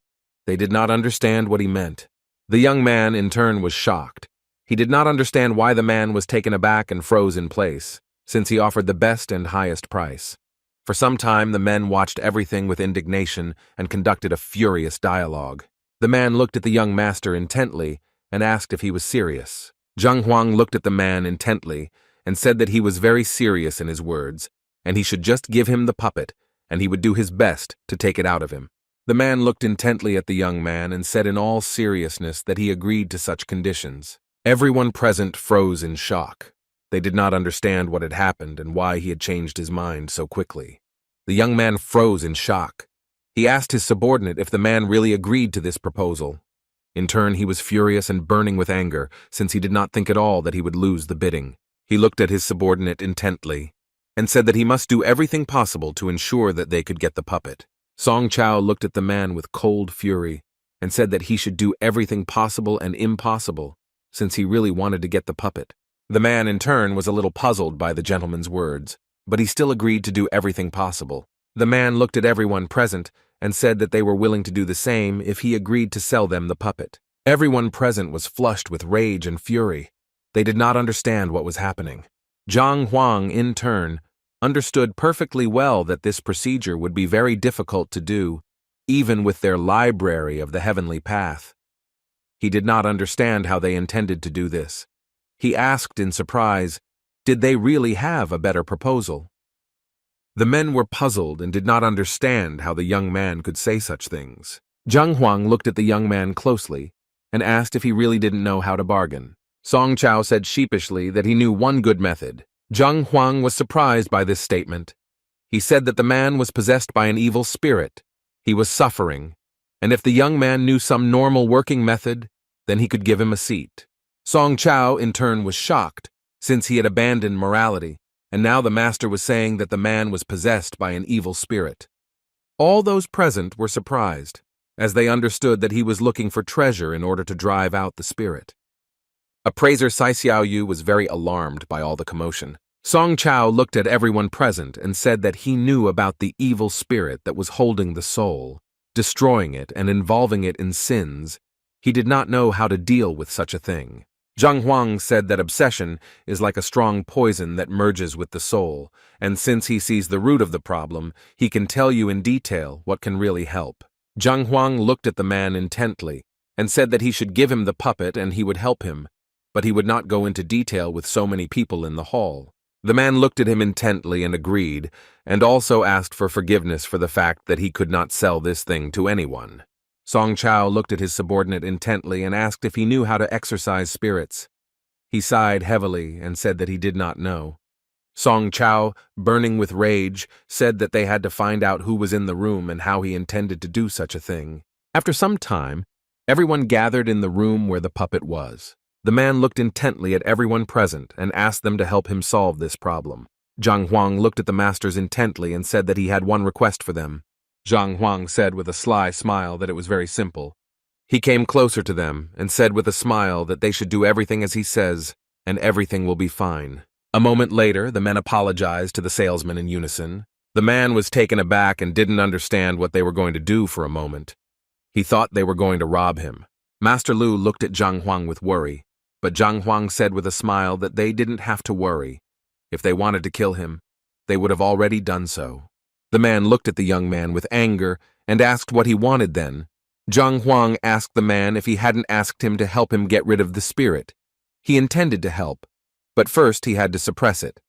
They did not understand what he meant. The young man, in turn, was shocked. He did not understand why the man was taken aback and froze in place, since he offered the best and highest price. For some time, the men watched everything with indignation and conducted a furious dialogue. The man looked at the young master intently and asked if he was serious. Zhang Huang looked at the man intently and said that he was very serious in his words, and he should just give him the puppet, and he would do his best to take it out of him. The man looked intently at the young man and said in all seriousness that he agreed to such conditions. Everyone present froze in shock. They did not understand what had happened and why he had changed his mind so quickly. The young man froze in shock. He asked his subordinate if the man really agreed to this proposal. In turn, he was furious and burning with anger, since he did not think at all that he would lose the bidding. He looked at his subordinate intently and said that he must do everything possible to ensure that they could get the puppet. Song Chao looked at the man with cold fury and said that he should do everything possible and impossible, since he really wanted to get the puppet. The man, in turn, was a little puzzled by the gentleman's words, but he still agreed to do everything possible. The man looked at everyone present and said that they were willing to do the same if he agreed to sell them the puppet. Everyone present was flushed with rage and fury. They did not understand what was happening. Zhang Huang, in turn, understood perfectly well that this procedure would be very difficult to do, even with their library of the heavenly path. He did not understand how they intended to do this. He asked in surprise, did they really have a better proposal? The men were puzzled and did not understand how the young man could say such things. Zhang Huang looked at the young man closely and asked if he really didn't know how to bargain. Song Chao said sheepishly that he knew one good method. Zhang Huang was surprised by this statement. He said that the man was possessed by an evil spirit. He was suffering, and if the young man knew some normal working method, then he could give him a seat. Song Chao, in turn, was shocked, since he had abandoned morality, and now the master was saying that the man was possessed by an evil spirit. All those present were surprised, as they understood that he was looking for treasure in order to drive out the spirit. Appraiser Sai Xiaoyu was very alarmed by all the commotion. Song Chao looked at everyone present and said that he knew about the evil spirit that was holding the soul, destroying it and involving it in sins. He did not know how to deal with such a thing. Zhang Huang said that obsession is like a strong poison that merges with the soul, and since he sees the root of the problem, he can tell you in detail what can really help. Zhang Huang looked at the man intently and said that he should give him the puppet and he would help him, but he would not go into detail with so many people in the hall. The man looked at him intently and agreed, and also asked for forgiveness for the fact that he could not sell this thing to anyone. Song Chao looked at his subordinate intently and asked if he knew how to exorcise spirits. He sighed heavily and said that he did not know. Song Chao, burning with rage, said that they had to find out who was in the room and how he intended to do such a thing. After some time, everyone gathered in the room where the puppet was. The man looked intently at everyone present and asked them to help him solve this problem. Zhang Huang looked at the masters intently and said that he had one request for them. Zhang Huang said with a sly smile that it was very simple. He came closer to them and said with a smile that they should do everything as he says, and everything will be fine. A moment later, the men apologized to the salesman in unison. The man was taken aback and didn't understand what they were going to do for a moment. He thought they were going to rob him. Master Lu looked at Zhang Huang with worry, but Zhang Huang said with a smile that they didn't have to worry. If they wanted to kill him, they would have already done so. The man looked at the young man with anger and asked what he wanted then. Zhang Huang asked the man if he hadn't asked him to help him get rid of the spirit. He intended to help, but first he had to suppress it.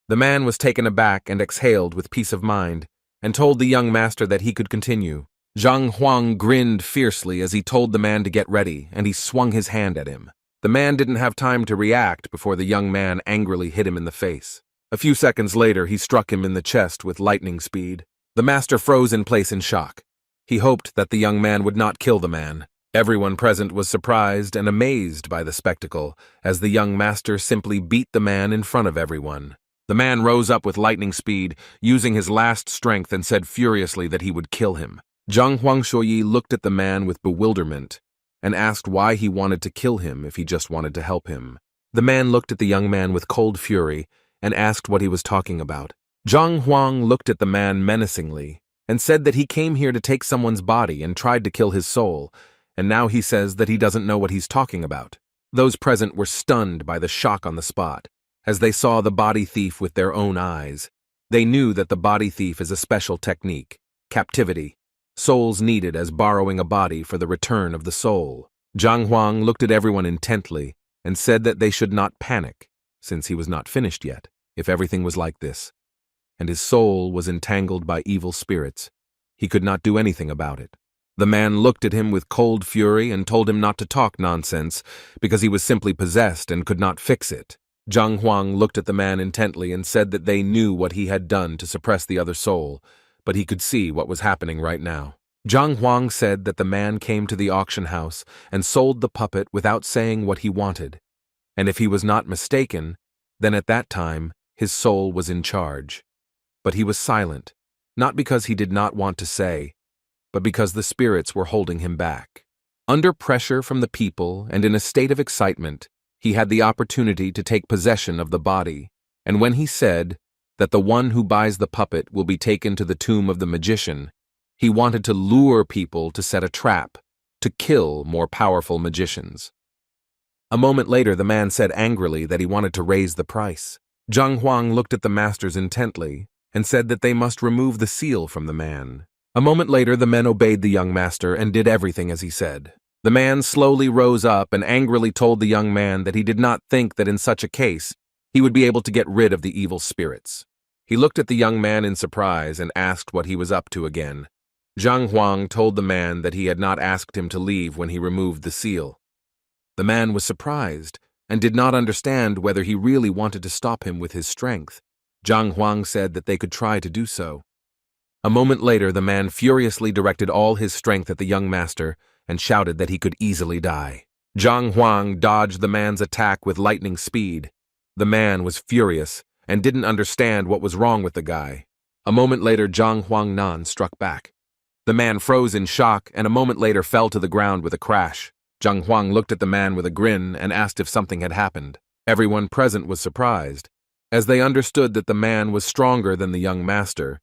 The man was taken aback and exhaled with peace of mind, and told the young master that he could continue. Zhang Huang grinned fiercely as he told the man to get ready, and he swung his hand at him. The man didn't have time to react before the young man angrily hit him in the face. A few seconds later, he struck him in the chest with lightning speed. The master froze in place in shock. He hoped that the young man would not kill the man. Everyone present was surprised and amazed by the spectacle, as the young master simply beat the man in front of everyone. The man rose up with lightning speed, using his last strength, and said furiously that he would kill him. Zhang Huangshuoyi looked at the man with bewilderment and asked why he wanted to kill him if he just wanted to help him. The man looked at the young man with cold fury and asked what he was talking about. Zhang Huang looked at the man menacingly and said that he came here to take someone's body and tried to kill his soul, and now he says that he doesn't know what he's talking about. Those present were stunned by the shock on the spot, as they saw the body thief with their own eyes. They knew that the body thief is a special technique, captivity, souls needed as borrowing a body for the return of the soul. Zhang Huang looked at everyone intently and said that they should not panic, since he was not finished yet, if everything was like this, and his soul was entangled by evil spirits. He could not do anything about it. The man looked at him with cold fury and told him not to talk nonsense because he was simply possessed and could not fix it. Zhang Huang looked at the man intently and said that they knew what he had done to suppress the other soul, but he could see what was happening right now. Zhang Huang said that the man came to the auction house and sold the puppet without saying what he wanted, and if he was not mistaken, then at that time his soul was in charge. But he was silent, not because he did not want to say, but because the spirits were holding him back. Under pressure from the people and in a state of excitement, he had the opportunity to take possession of the body, and when he said that the one who buys the puppet will be taken to the tomb of the magician, he wanted to lure people to set a trap, to kill more powerful magicians. A moment later, the man said angrily that he wanted to raise the price. Zhang Huang looked at the masters intently and said that they must remove the seal from the man. A moment later, the men obeyed the young master and did everything as he said. The man slowly rose up and angrily told the young man that he did not think that in such a case he would be able to get rid of the evil spirits. He looked at the young man in surprise and asked what he was up to again. Zhang Huang told the man that he had not asked him to leave when he removed the seal. The man was surprised and did not understand whether he really wanted to stop him with his strength. Zhang Huang said that they could try to do so. A moment later, the man furiously directed all his strength at the young master and shouted that he could easily die. Zhang Huang dodged the man's attack with lightning speed. The man was furious and didn't understand what was wrong with the guy. A moment later, Zhang Huangnan struck back. The man froze in shock and a moment later fell to the ground with a crash. Zhang Huang looked at the man with a grin and asked if something had happened. Everyone present was surprised, as they understood that the man was stronger than the young master,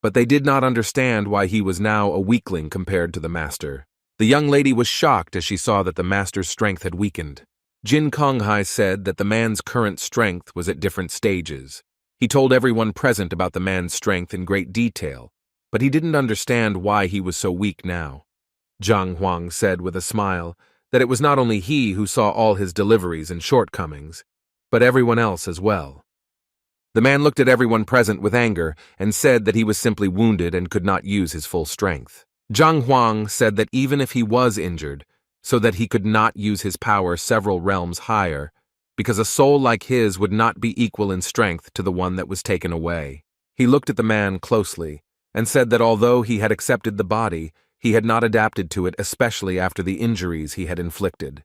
but they did not understand why he was now a weakling compared to the master. The young lady was shocked as she saw that the master's strength had weakened. Jin Konghai said that the man's current strength was at different stages. He told everyone present about the man's strength in great detail, but he didn't understand why he was so weak now. Zhang Huang said with a smile that it was not only he who saw all his deliveries and shortcomings, but everyone else as well. The man looked at everyone present with anger and said that he was simply wounded and could not use his full strength. Zhang Huang said that even if he was injured, so that he could not use his power several realms higher, because a soul like his would not be equal in strength to the one that was taken away. He looked at the man closely and said that although he had accepted the body, he had not adapted to it, especially after the injuries he had inflicted.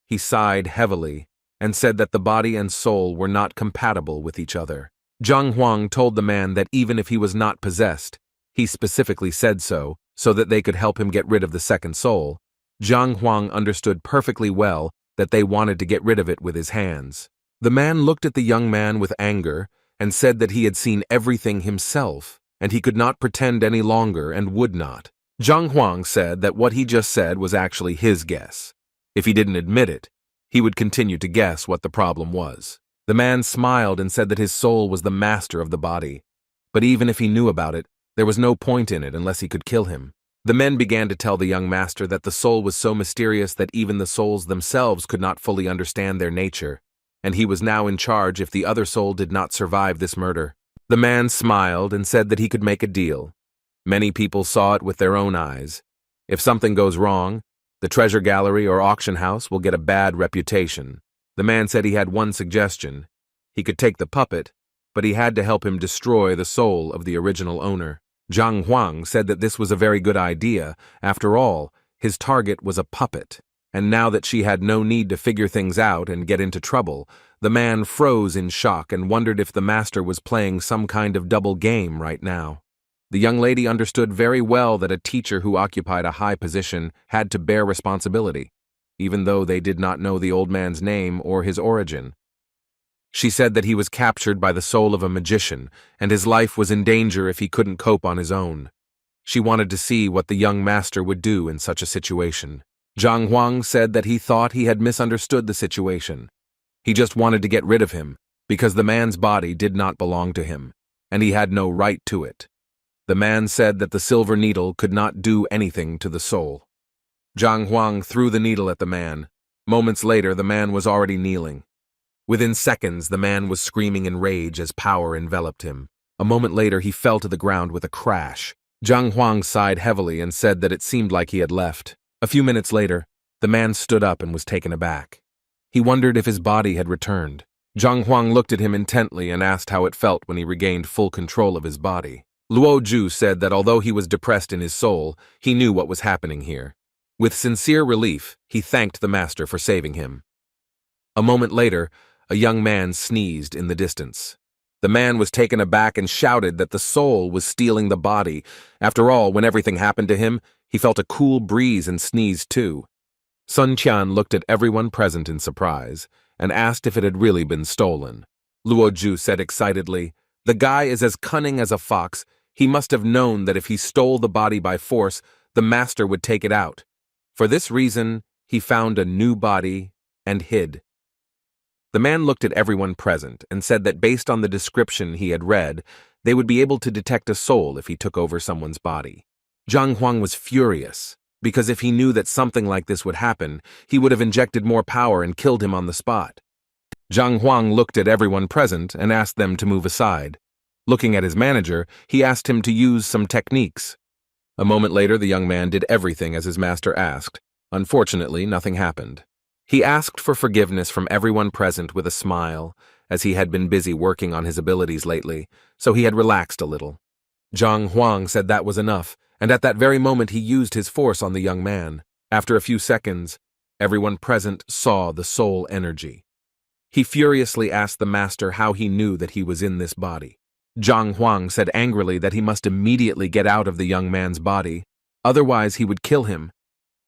He sighed heavily and said that the body and soul were not compatible with each other. Zhang Huang told the man that even if he was not possessed, he specifically said so that they could help him get rid of the second soul. Zhang Huang understood perfectly well that they wanted to get rid of it with his hands. The man looked at the young man with anger and said that he had seen everything himself, and he could not pretend any longer and would not. Zhang Huang said that what he just said was actually his guess. If he didn't admit it, he would continue to guess what the problem was. The man smiled and said that his soul was the master of the body, but even if he knew about it, there was no point in it unless he could kill him. The men began to tell the young master that the soul was so mysterious that even the souls themselves could not fully understand their nature, and he was now in charge if the other soul did not survive this murder. The man smiled and said that he could make a deal. Many people saw it with their own eyes. If something goes wrong, the treasure gallery or auction house will get a bad reputation. The man said he had one suggestion. He could take the puppet, but he had to help him destroy the soul of the original owner. Zhang Huang said that this was a very good idea. After all, his target was a puppet, and now that she had no need to figure things out and get into trouble, the man froze in shock and wondered if the master was playing some kind of double game right now. The young lady understood very well that a teacher who occupied a high position had to bear responsibility, even though they did not know the old man's name or his origin. She said that he was captured by the soul of a magician, and his life was in danger if he couldn't cope on his own. She wanted to see what the young master would do in such a situation. Zhang Huang said that he thought he had misunderstood the situation. He just wanted to get rid of him, because the man's body did not belong to him, and he had no right to it. The man said that the silver needle could not do anything to the soul. Zhang Huang threw the needle at the man. Moments later, the man was already kneeling. Within seconds, the man was screaming in rage as power enveloped him. A moment later, he fell to the ground with a crash. Zhang Huang sighed heavily and said that it seemed like he had left. A few minutes later, the man stood up and was taken aback. He wondered if his body had returned. Zhang Huang looked at him intently and asked how it felt when he regained full control of his body. Luo Zhu said that although he was depressed in his soul, he knew what was happening here. With sincere relief, he thanked the master for saving him. A moment later, a young man sneezed in the distance. The man was taken aback and shouted that the soul was stealing the body. After all, when everything happened to him, he felt a cool breeze and sneezed too. Sun Qian looked at everyone present in surprise and asked if it had really been stolen. Luo Zhu said excitedly, "The guy is as cunning as a fox. He must have known that if he stole the body by force, the master would take it out. For this reason, he found a new body and hid." The man looked at everyone present and said that based on the description he had read, they would be able to detect a soul if he took over someone's body. Zhang Huang was furious, because if he knew that something like this would happen, he would have injected more power and killed him on the spot. Zhang Huang looked at everyone present and asked them to move aside. Looking at his manager, he asked him to use some techniques. A moment later, the young man did everything as his master asked. Unfortunately, nothing happened. He asked for forgiveness from everyone present with a smile, as he had been busy working on his abilities lately, so he had relaxed a little. Zhang Huang said that was enough, and at that very moment he used his force on the young man. After a few seconds, everyone present saw the soul energy. He furiously asked the master how he knew that he was in this body. Zhang Huang said angrily that he must immediately get out of the young man's body, otherwise he would kill him.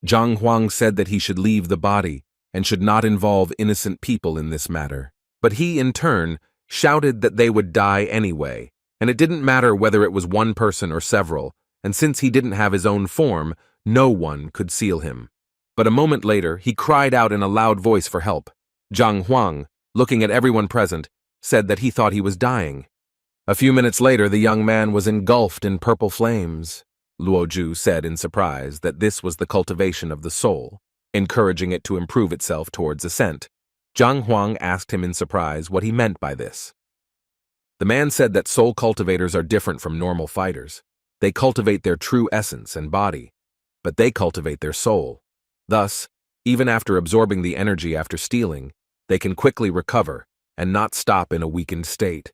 Zhang Huang said that he should leave the body and should not involve innocent people in this matter. But he, in turn, shouted that they would die anyway, and it didn't matter whether it was one person or several, and since he didn't have his own form, no one could seal him. But a moment later, he cried out in a loud voice for help. Zhang Huang, looking at everyone present, said that he thought he was dying. A few minutes later, the young man was engulfed in purple flames. Luo Zhu said in surprise that this was the cultivation of the soul, encouraging it to improve itself towards ascent. Zhang Huang asked him in surprise what he meant by this. The man said that soul cultivators are different from normal fighters. They cultivate their true essence and body, but they cultivate their soul. Thus, even after absorbing the energy after stealing, they can quickly recover and not stop in a weakened state.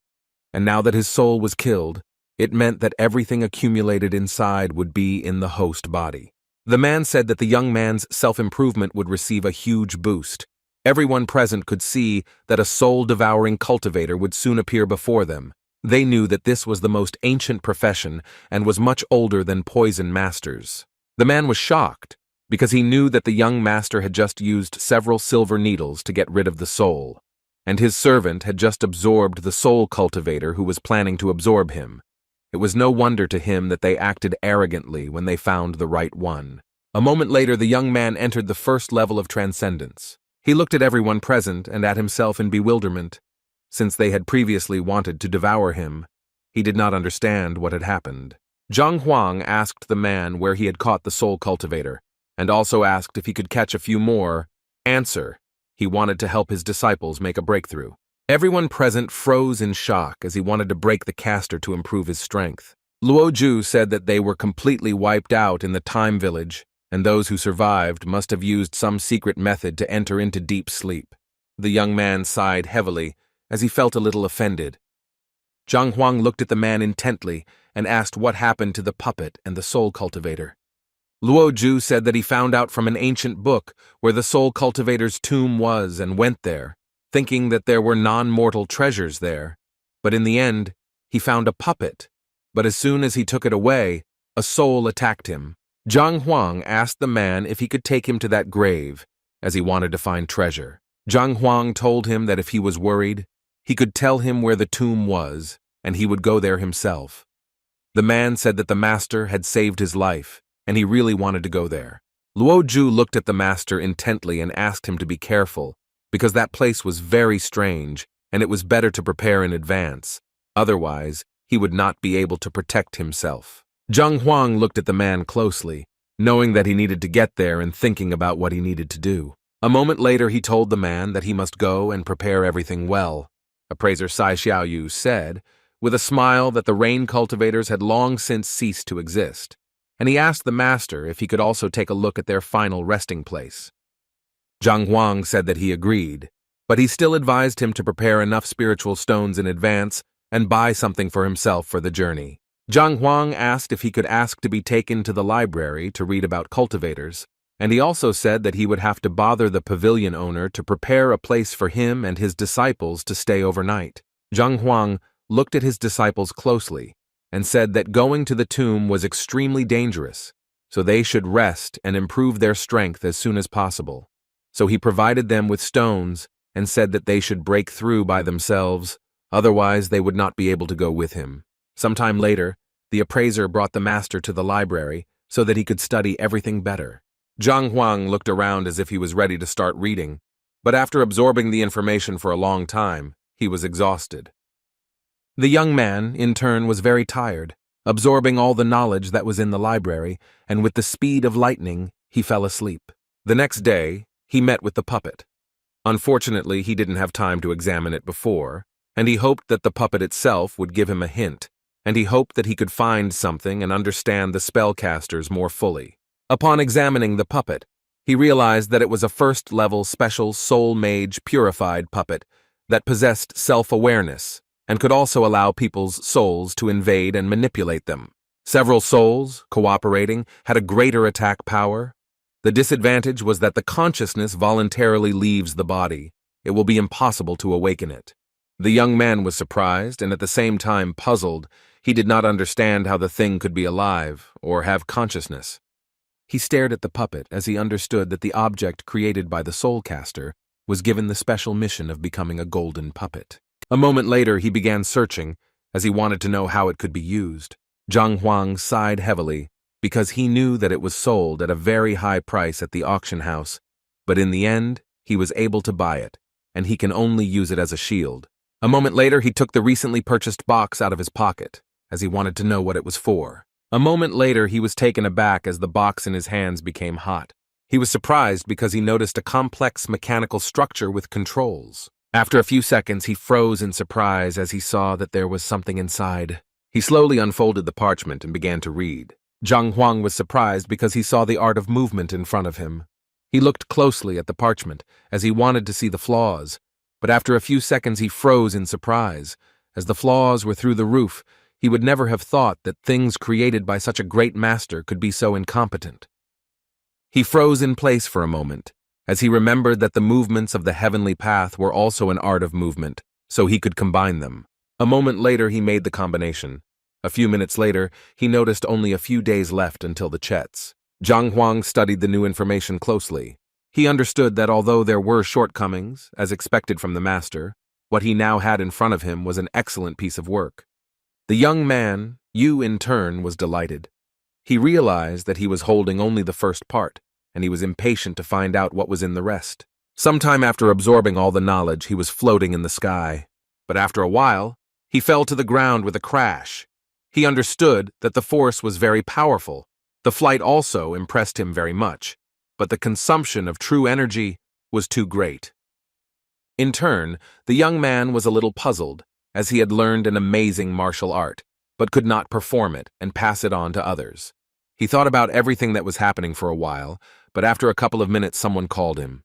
And now that his soul was killed, it meant that everything accumulated inside would be in the host body. The man said that the young man's self-improvement would receive a huge boost. Everyone present could see that a soul-devouring cultivator would soon appear before them. They knew that this was the most ancient profession and was much older than poison masters. The man was shocked, because he knew that the young master had just used several silver needles to get rid of the soul, and his servant had just absorbed the soul cultivator who was planning to absorb him. It was no wonder to him that they acted arrogantly when they found the right one. A moment later, the young man entered the first level of transcendence. He looked at everyone present and at himself in bewilderment. Since they had previously wanted to devour him, he did not understand what had happened. Zhang Huang asked the man where he had caught the soul cultivator, and also asked if he could catch a few more. Answer: he wanted to help his disciples make a breakthrough. Everyone present froze in shock as he wanted to break the caster to improve his strength. Luo Zhu said that they were completely wiped out in the Time Village, and those who survived must have used some secret method to enter into deep sleep. The young man sighed heavily as he felt a little offended. Zhang Huang looked at the man intently and asked what happened to the puppet and the soul cultivator. Luo Ju said that he found out from an ancient book where the soul cultivator's tomb was and went there, thinking that there were non-mortal treasures there. But in the end, he found a puppet. But as soon as he took it away, a soul attacked him. Zhang Huang asked the man if he could take him to that grave, as he wanted to find treasure. Zhang Huang told him that if he was worried, he could tell him where the tomb was, and he would go there himself. The man said that the master had saved his life, and he really wanted to go there. Luo Ju looked at the master intently and asked him to be careful, because that place was very strange, and it was better to prepare in advance. Otherwise, he would not be able to protect himself. Zhang Huang looked at the man closely, knowing that he needed to get there and thinking about what he needed to do. A moment later, he told the man that he must go and prepare everything well. Appraiser Sai Xiaoyu said, with a smile, that the rain cultivators had long since ceased to exist, and he asked the master if he could also take a look at their final resting place. Zhang Huang said that he agreed, but he still advised him to prepare enough spiritual stones in advance and buy something for himself for the journey. Zhang Huang asked if he could ask to be taken to the library to read about cultivators, and he also said that he would have to bother the pavilion owner to prepare a place for him and his disciples to stay overnight. Zhang Huang looked at his disciples closely and said that going to the tomb was extremely dangerous, so they should rest and improve their strength as soon as possible. So he provided them with stones and said that they should break through by themselves, otherwise they would not be able to go with him. Sometime later, the appraiser brought the master to the library so that he could study everything better. Zhang Huang looked around as if he was ready to start reading, but after absorbing the information for a long time, he was exhausted. The young man, in turn, was very tired, absorbing all the knowledge that was in the library, and with the speed of lightning, he fell asleep. The next day, he met with the puppet. Unfortunately, he didn't have time to examine it before, and he hoped that the puppet itself would give him a hint, and he hoped that he could find something and understand the spellcasters more fully. Upon examining the puppet, he realized that it was a first-level special soul mage purified puppet that possessed self-awareness and could also allow people's souls to invade and manipulate them. Several souls, cooperating, had a greater attack power. The disadvantage was that the consciousness voluntarily leaves the body. It will be impossible to awaken it. The young man was surprised and at the same time puzzled. He did not understand how the thing could be alive or have consciousness. He stared at the puppet as he understood that the object created by the soulcaster was given the special mission of becoming a golden puppet. A moment later, he began searching, as he wanted to know how it could be used. Zhang Huang sighed heavily, because he knew that it was sold at a very high price at the auction house, but in the end, he was able to buy it, and he can only use it as a shield. A moment later, he took the recently purchased box out of his pocket, as he wanted to know what it was for. A moment later, he was taken aback as the box in his hands became hot. He was surprised because he noticed a complex mechanical structure with controls. After a few seconds, he froze in surprise as he saw that there was something inside. He slowly unfolded the parchment and began to read. Zhang Huang was surprised because he saw the art of movement in front of him. He looked closely at the parchment as he wanted to see the flaws, but after a few seconds he froze in surprise. As the flaws were through the roof, he would never have thought that things created by such a great master could be so incompetent. He froze in place for a moment, as he remembered that the movements of the heavenly path were also an art of movement, so he could combine them. A moment later, he made the combination. A few minutes later, he noticed only a few days left until the Chets. Zhang Huang studied the new information closely. He understood that although there were shortcomings, as expected from the master, what he now had in front of him was an excellent piece of work. The young man, Yu in turn, was delighted. He realized that he was holding only the first part, and he was impatient to find out what was in the rest. Sometime after absorbing all the knowledge, he was floating in the sky. But after a while, he fell to the ground with a crash. He understood that the force was very powerful. The flight also impressed him very much, but the consumption of true energy was too great. In turn, the young man was a little puzzled, as he had learned an amazing martial art, but could not perform it and pass it on to others. He thought about everything that was happening for a while, but after a couple of minutes someone called him.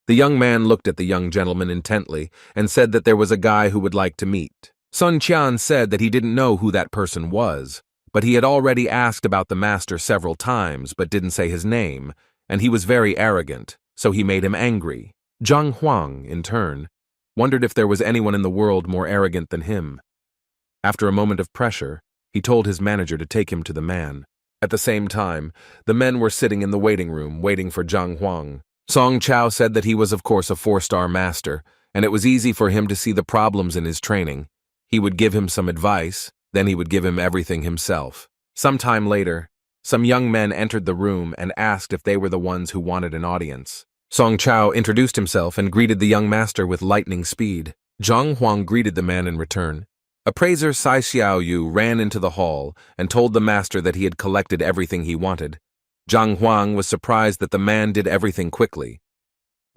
The young man looked at the young gentleman intently and said that there was a guy who would like to meet. Sun Qian said that he didn't know who that person was, but he had already asked about the master several times but didn't say his name, and he was very arrogant, so he made him angry. Zhang Huang, in turn, wondered if there was anyone in the world more arrogant than him. After a moment of pressure, he told his manager to take him to the man. At the same time, the men were sitting in the waiting room waiting for Zhang Huang. Song Chao said that he was of course a 4-star master, and it was easy for him to see the problems in his training. He would give him some advice, then he would give him everything himself. Some time later, some young men entered the room and asked if they were the ones who wanted an audience. Song Chao introduced himself and greeted the young master with lightning speed. Zhang Huang greeted the man in return. Appraiser Sai Xiao Yu ran into the hall and told the master that he had collected everything he wanted. Zhang Huang was surprised that the man did everything quickly.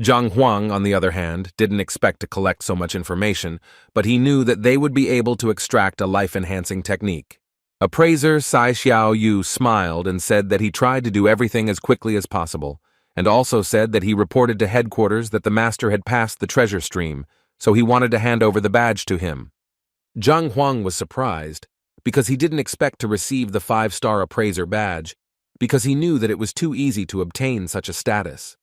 Zhang Huang, on the other hand, didn't expect to collect so much information, but he knew that they would be able to extract a life-enhancing technique. Appraiser Sai Xiao Yu smiled and said that he tried to do everything as quickly as possible, and also said that he reported to headquarters that the master had passed the treasure stream, so he wanted to hand over the badge to him. Zhang Huang was surprised, because he didn't expect to receive the 5-star appraiser badge, because he knew that it was too easy to obtain such a status.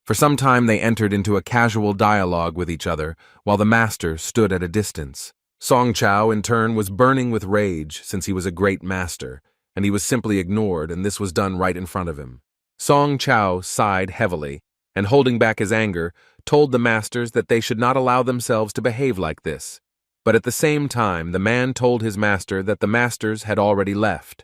For some time they entered into a casual dialogue with each other, while the master stood at a distance. Song Chao, in turn, was burning with rage since he was a great master, and he was simply ignored, and this was done right in front of him. Song Chao sighed heavily, and holding back his anger, told the masters that they should not allow themselves to behave like this. But at the same time, the man told his master that the masters had already left.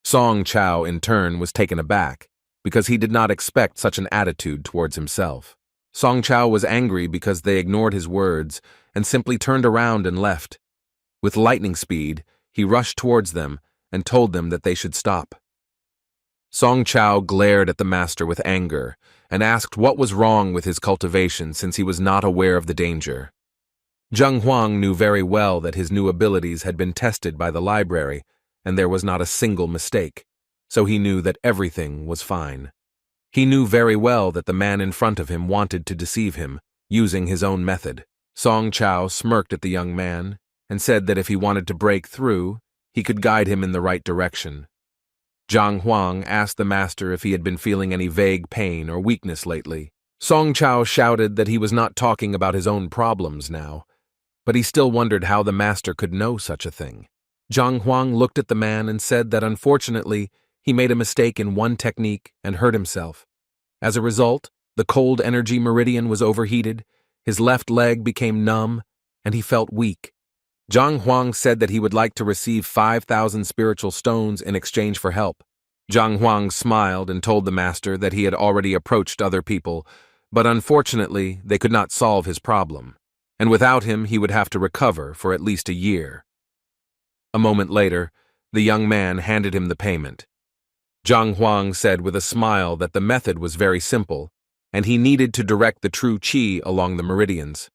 Song Chao, in turn, was taken aback, because he did not expect such an attitude towards himself. Song Chao was angry because they ignored his words and simply turned around and left. With lightning speed, he rushed towards them and told them that they should stop. Song Chao glared at the master with anger and asked what was wrong with his cultivation since he was not aware of the danger. Zhang Huang knew very well that his new abilities had been tested by the library, and there was not a single mistake, so he knew that everything was fine. He knew very well that the man in front of him wanted to deceive him, using his own method. Song Chao smirked at the young man and said that if he wanted to break through, he could guide him in the right direction. Zhang Huang asked the master if he had been feeling any vague pain or weakness lately. Song Chao shouted that he was not talking about his own problems now, but he still wondered how the master could know such a thing. Zhang Huang looked at the man and said that unfortunately, he made a mistake in one technique and hurt himself. As a result, the cold energy meridian was overheated, his left leg became numb, and he felt weak. Zhang Huang said that he would like to receive 5,000 spiritual stones in exchange for help. Zhang Huang smiled and told the master that he had already approached other people, but unfortunately, they could not solve his problem, and without him, he would have to recover for at least a year. A moment later, the young man handed him the payment. Zhang Huang said with a smile that the method was very simple, and he needed to direct the true qi along the meridians.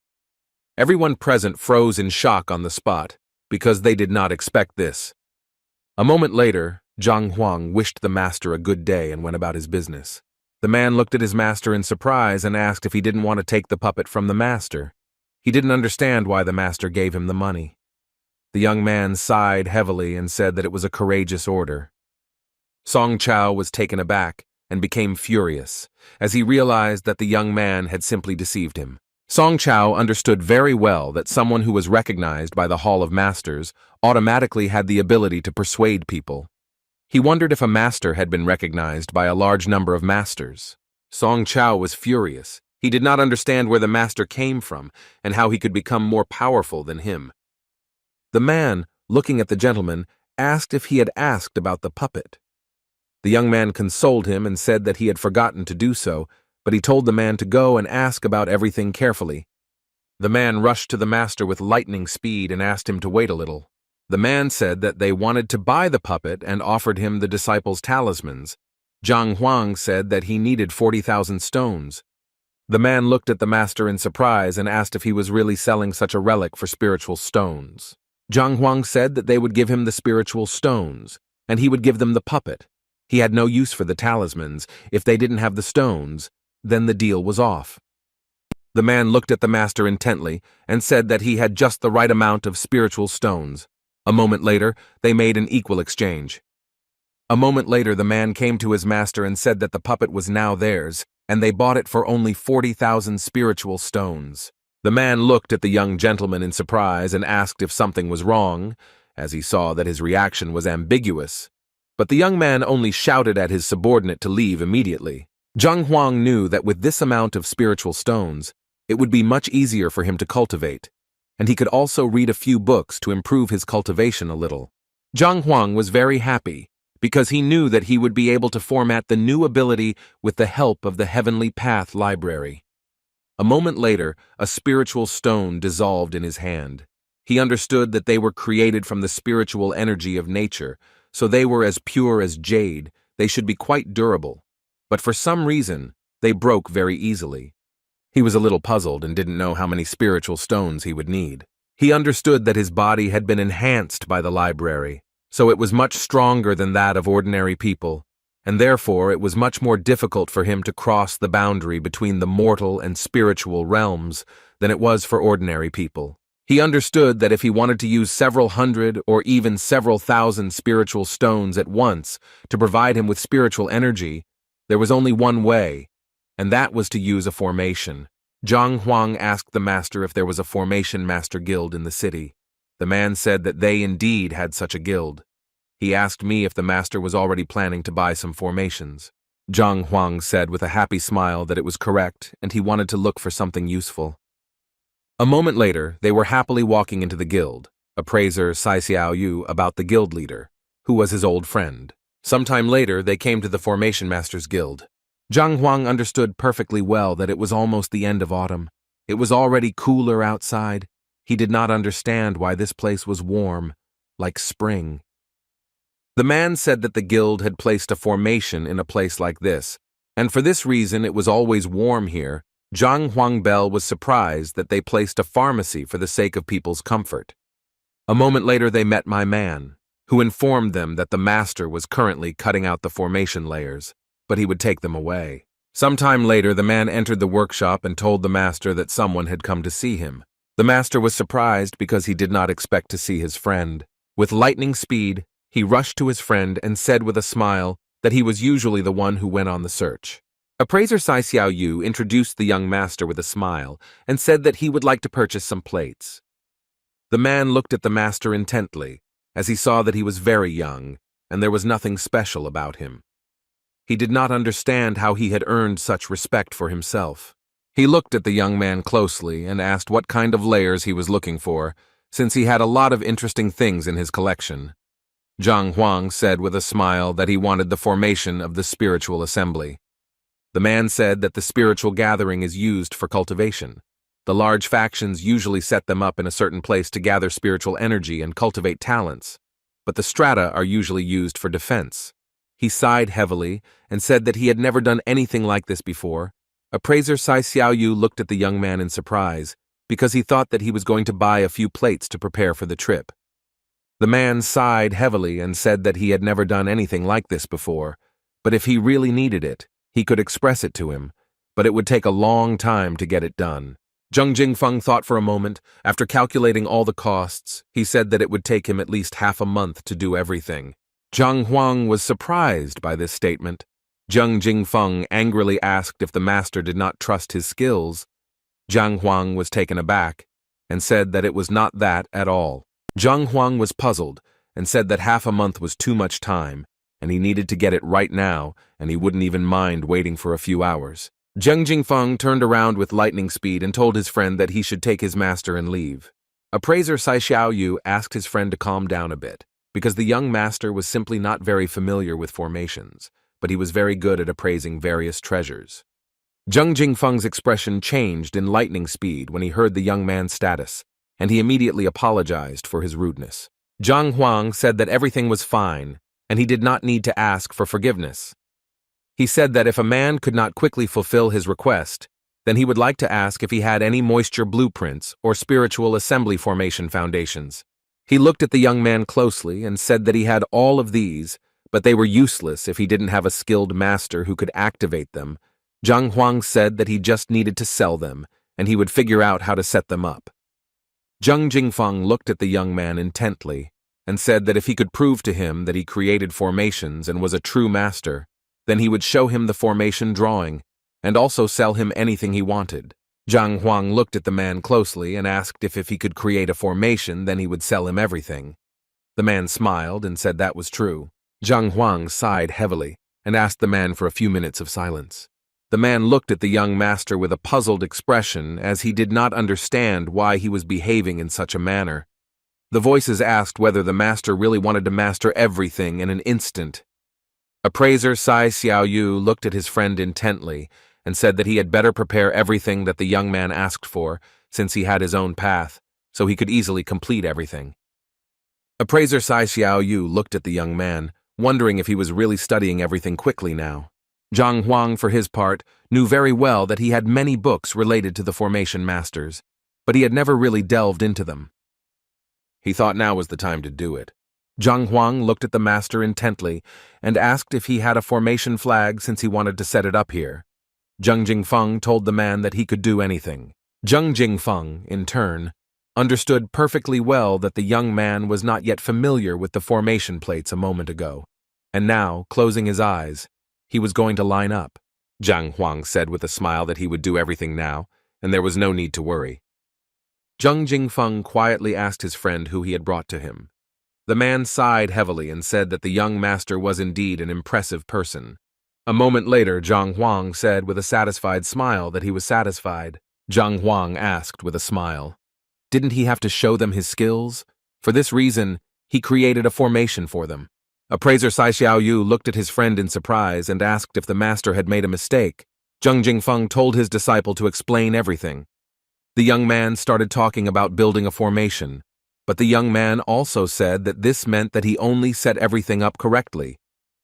Everyone present froze in shock on the spot, because they did not expect this. A moment later, Zhang Huang wished the master a good day and went about his business. The man looked at his master in surprise and asked if he didn't want to take the puppet from the master. He didn't understand why the master gave him the money. The young man sighed heavily and said that it was a courageous order. Song Chao was taken aback and became furious, as he realized that the young man had simply deceived him. Song Chao understood very well that someone who was recognized by the Hall of Masters automatically had the ability to persuade people. He wondered if a master had been recognized by a large number of masters. Song Chao was furious. He did not understand where the master came from and how he could become more powerful than him. The man, looking at the gentleman, asked if he had asked about the puppet. The young man consoled him and said that he had forgotten to do so, but he told the man to go and ask about everything carefully. The man rushed to the master with lightning speed and asked him to wait a little. The man said that they wanted to buy the puppet and offered him the disciples' talismans. Zhang Huang said that he needed 40,000 stones. The man looked at the master in surprise and asked if he was really selling such a relic for spiritual stones. Zhang Huang said that they would give him the spiritual stones, and he would give them the puppet. He had no use for the talismans. If they didn't have the stones, then the deal was off. The man looked at the master intently and said that he had just the right amount of spiritual stones. A moment later, they made an equal exchange. A moment later, the man came to his master and said that the puppet was now theirs, and they bought it for only 40,000 spiritual stones. The man looked at the young gentleman in surprise and asked if something was wrong, as he saw that his reaction was ambiguous. But the young man only shouted at his subordinate to leave immediately. Zhang Huang knew that with this amount of spiritual stones, it would be much easier for him to cultivate, and he could also read a few books to improve his cultivation a little. Zhang Huang was very happy, because he knew that he would be able to format the new ability with the help of the Heavenly Path Library. A moment later, a spiritual stone dissolved in his hand. He understood that they were created from the spiritual energy of nature, so they were as pure as jade. They should be quite durable. But for some reason, they broke very easily. He was a little puzzled and didn't know how many spiritual stones he would need. He understood that his body had been enhanced by the library, so it was much stronger than that of ordinary people, and therefore it was much more difficult for him to cross the boundary between the mortal and spiritual realms than it was for ordinary people. He understood that if he wanted to use several hundred or even several thousand spiritual stones at once to provide him with spiritual energy, there was only one way, and that was to use a formation. Zhang Huang asked the master if there was a formation master guild in the city. The man said that they indeed had such a guild. He asked me if the master was already planning to buy some formations. Zhang Huang said with a happy smile that it was correct and he wanted to look for something useful. A moment later, they were happily walking into the guild, appraiser Sai Xiao Yu about the guild leader, who was his old friend. Sometime later, they came to the Formation Masters Guild. Zhang Huang understood perfectly well that it was almost the end of autumn. It was already cooler outside. He did not understand why this place was warm, like spring. The man said that the guild had placed a formation in a place like this, and for this reason it was always warm here. Zhang Huangbel was surprised that they placed a pharmacy for the sake of people's comfort. A moment later they met my man, who informed them that the master was currently cutting out the formation layers, but he would take them away. Sometime later the man entered the workshop and told the master that someone had come to see him. The master was surprised because he did not expect to see his friend. With lightning speed, he rushed to his friend and said with a smile that he was usually the one who went on the search. Appraiser Sai Xiao Yu introduced the young master with a smile and said that he would like to purchase some plates. The man looked at the master intently, as he saw that he was very young and there was nothing special about him. He did not understand how he had earned such respect for himself. He looked at the young man closely and asked what kind of layers he was looking for, since he had a lot of interesting things in his collection. Zhang Huang said with a smile that he wanted the formation of the spiritual assembly. The man said that the spiritual gathering is used for cultivation. The large factions usually set them up in a certain place to gather spiritual energy and cultivate talents, but the strata are usually used for defense. He sighed heavily and said that he had never done anything like this before. Appraiser Sai Xiao Yu looked at the young man in surprise, because he thought that he was going to buy a few plates to prepare for the trip. The man sighed heavily and said that he had never done anything like this before, but if he really needed it, he could express it to him, but it would take a long time to get it done. Zheng Jingfeng thought for a moment. After calculating all the costs, he said that it would take him at least half a month to do everything. Zhang Huang was surprised by this statement. Zheng Jingfeng angrily asked if the master did not trust his skills. Zhang Huang was taken aback and said that it was not that at all. Zhang Huang was puzzled and said that half a month was too much time, and he needed to get it right now, and he wouldn't even mind waiting for a few hours. Zheng Jingfeng turned around with lightning speed and told his friend that he should take his master and leave. Appraiser Sai Xiao Yu asked his friend to calm down a bit, because the young master was simply not very familiar with formations, but he was very good at appraising various treasures. Zheng Jingfeng's expression changed in lightning speed when he heard the young man's status, and he immediately apologized for his rudeness. Zhang Huang said that everything was fine, and he did not need to ask for forgiveness. He said that if a man could not quickly fulfill his request, then he would like to ask if he had any moisture blueprints or spiritual assembly formation foundations. He looked at the young man closely and said that he had all of these, but they were useless if he didn't have a skilled master who could activate them. Zhang Huang said that he just needed to sell them, and he would figure out how to set them up. Zheng Jingfeng looked at the young man intently and said that if he could prove to him that he created formations and was a true master, then he would show him the formation drawing and also sell him anything he wanted. Zhang Huang looked at the man closely and asked if he could create a formation, then he would sell him everything. The man smiled and said that was true. Zhang Huang sighed heavily and asked the man for a few minutes of silence. The man looked at the young master with a puzzled expression as he did not understand why he was behaving in such a manner. The voices asked whether the master really wanted to master everything in an instant. Appraiser Sai Xiaoyu looked at his friend intently and said that he had better prepare everything that the young man asked for, since he had his own path, so he could easily complete everything. Appraiser Sai Xiaoyu looked at the young man, wondering if he was really studying everything quickly now. Zhang Huang, for his part, knew very well that he had many books related to the formation masters, but he had never really delved into them. He thought now was the time to do it. Zhang Huang looked at the master intently and asked if he had a formation flag since he wanted to set it up here. Zheng Jingfeng told the man that he could do anything. Zheng Jingfeng, in turn, understood perfectly well that the young man was not yet familiar with the formation plates a moment ago, and now, closing his eyes, he was going to line up. Zhang Huang said with a smile that he would do everything now, and there was no need to worry. Zheng Jingfeng quietly asked his friend who he had brought to him. The man sighed heavily and said that the young master was indeed an impressive person. A moment later, Zhang Huang said with a satisfied smile that he was satisfied. Zhang Huang asked with a smile, "Didn't he have to show them his skills? For this reason, he created a formation for them." Appraiser Sai Xiaoyu looked at his friend in surprise and asked if the master had made a mistake. Zheng Jingfeng told his disciple to explain everything. The young man started talking about building a formation, but the young man also said that this meant that he only set everything up correctly.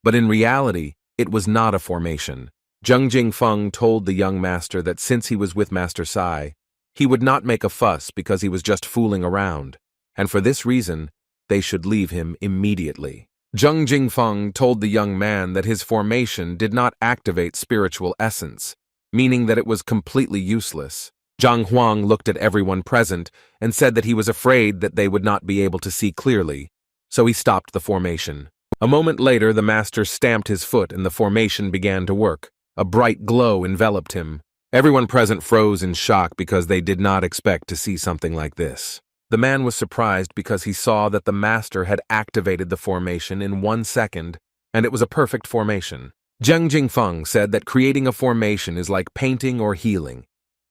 But in reality, it was not a formation. Zheng Jingfeng told the young master that since he was with Master Sai, he would not make a fuss because he was just fooling around, and for this reason, they should leave him immediately. Zheng Jingfeng told the young man that his formation did not activate spiritual essence, meaning that it was completely useless. Zhang Huang looked at everyone present and said that he was afraid that they would not be able to see clearly, so he stopped the formation. A moment later, the master stamped his foot and the formation began to work. A bright glow enveloped him. Everyone present froze in shock because they did not expect to see something like this. The man was surprised because he saw that the master had activated the formation in 1 second, and it was a perfect formation. Zheng Jingfeng said that creating a formation is like painting or healing.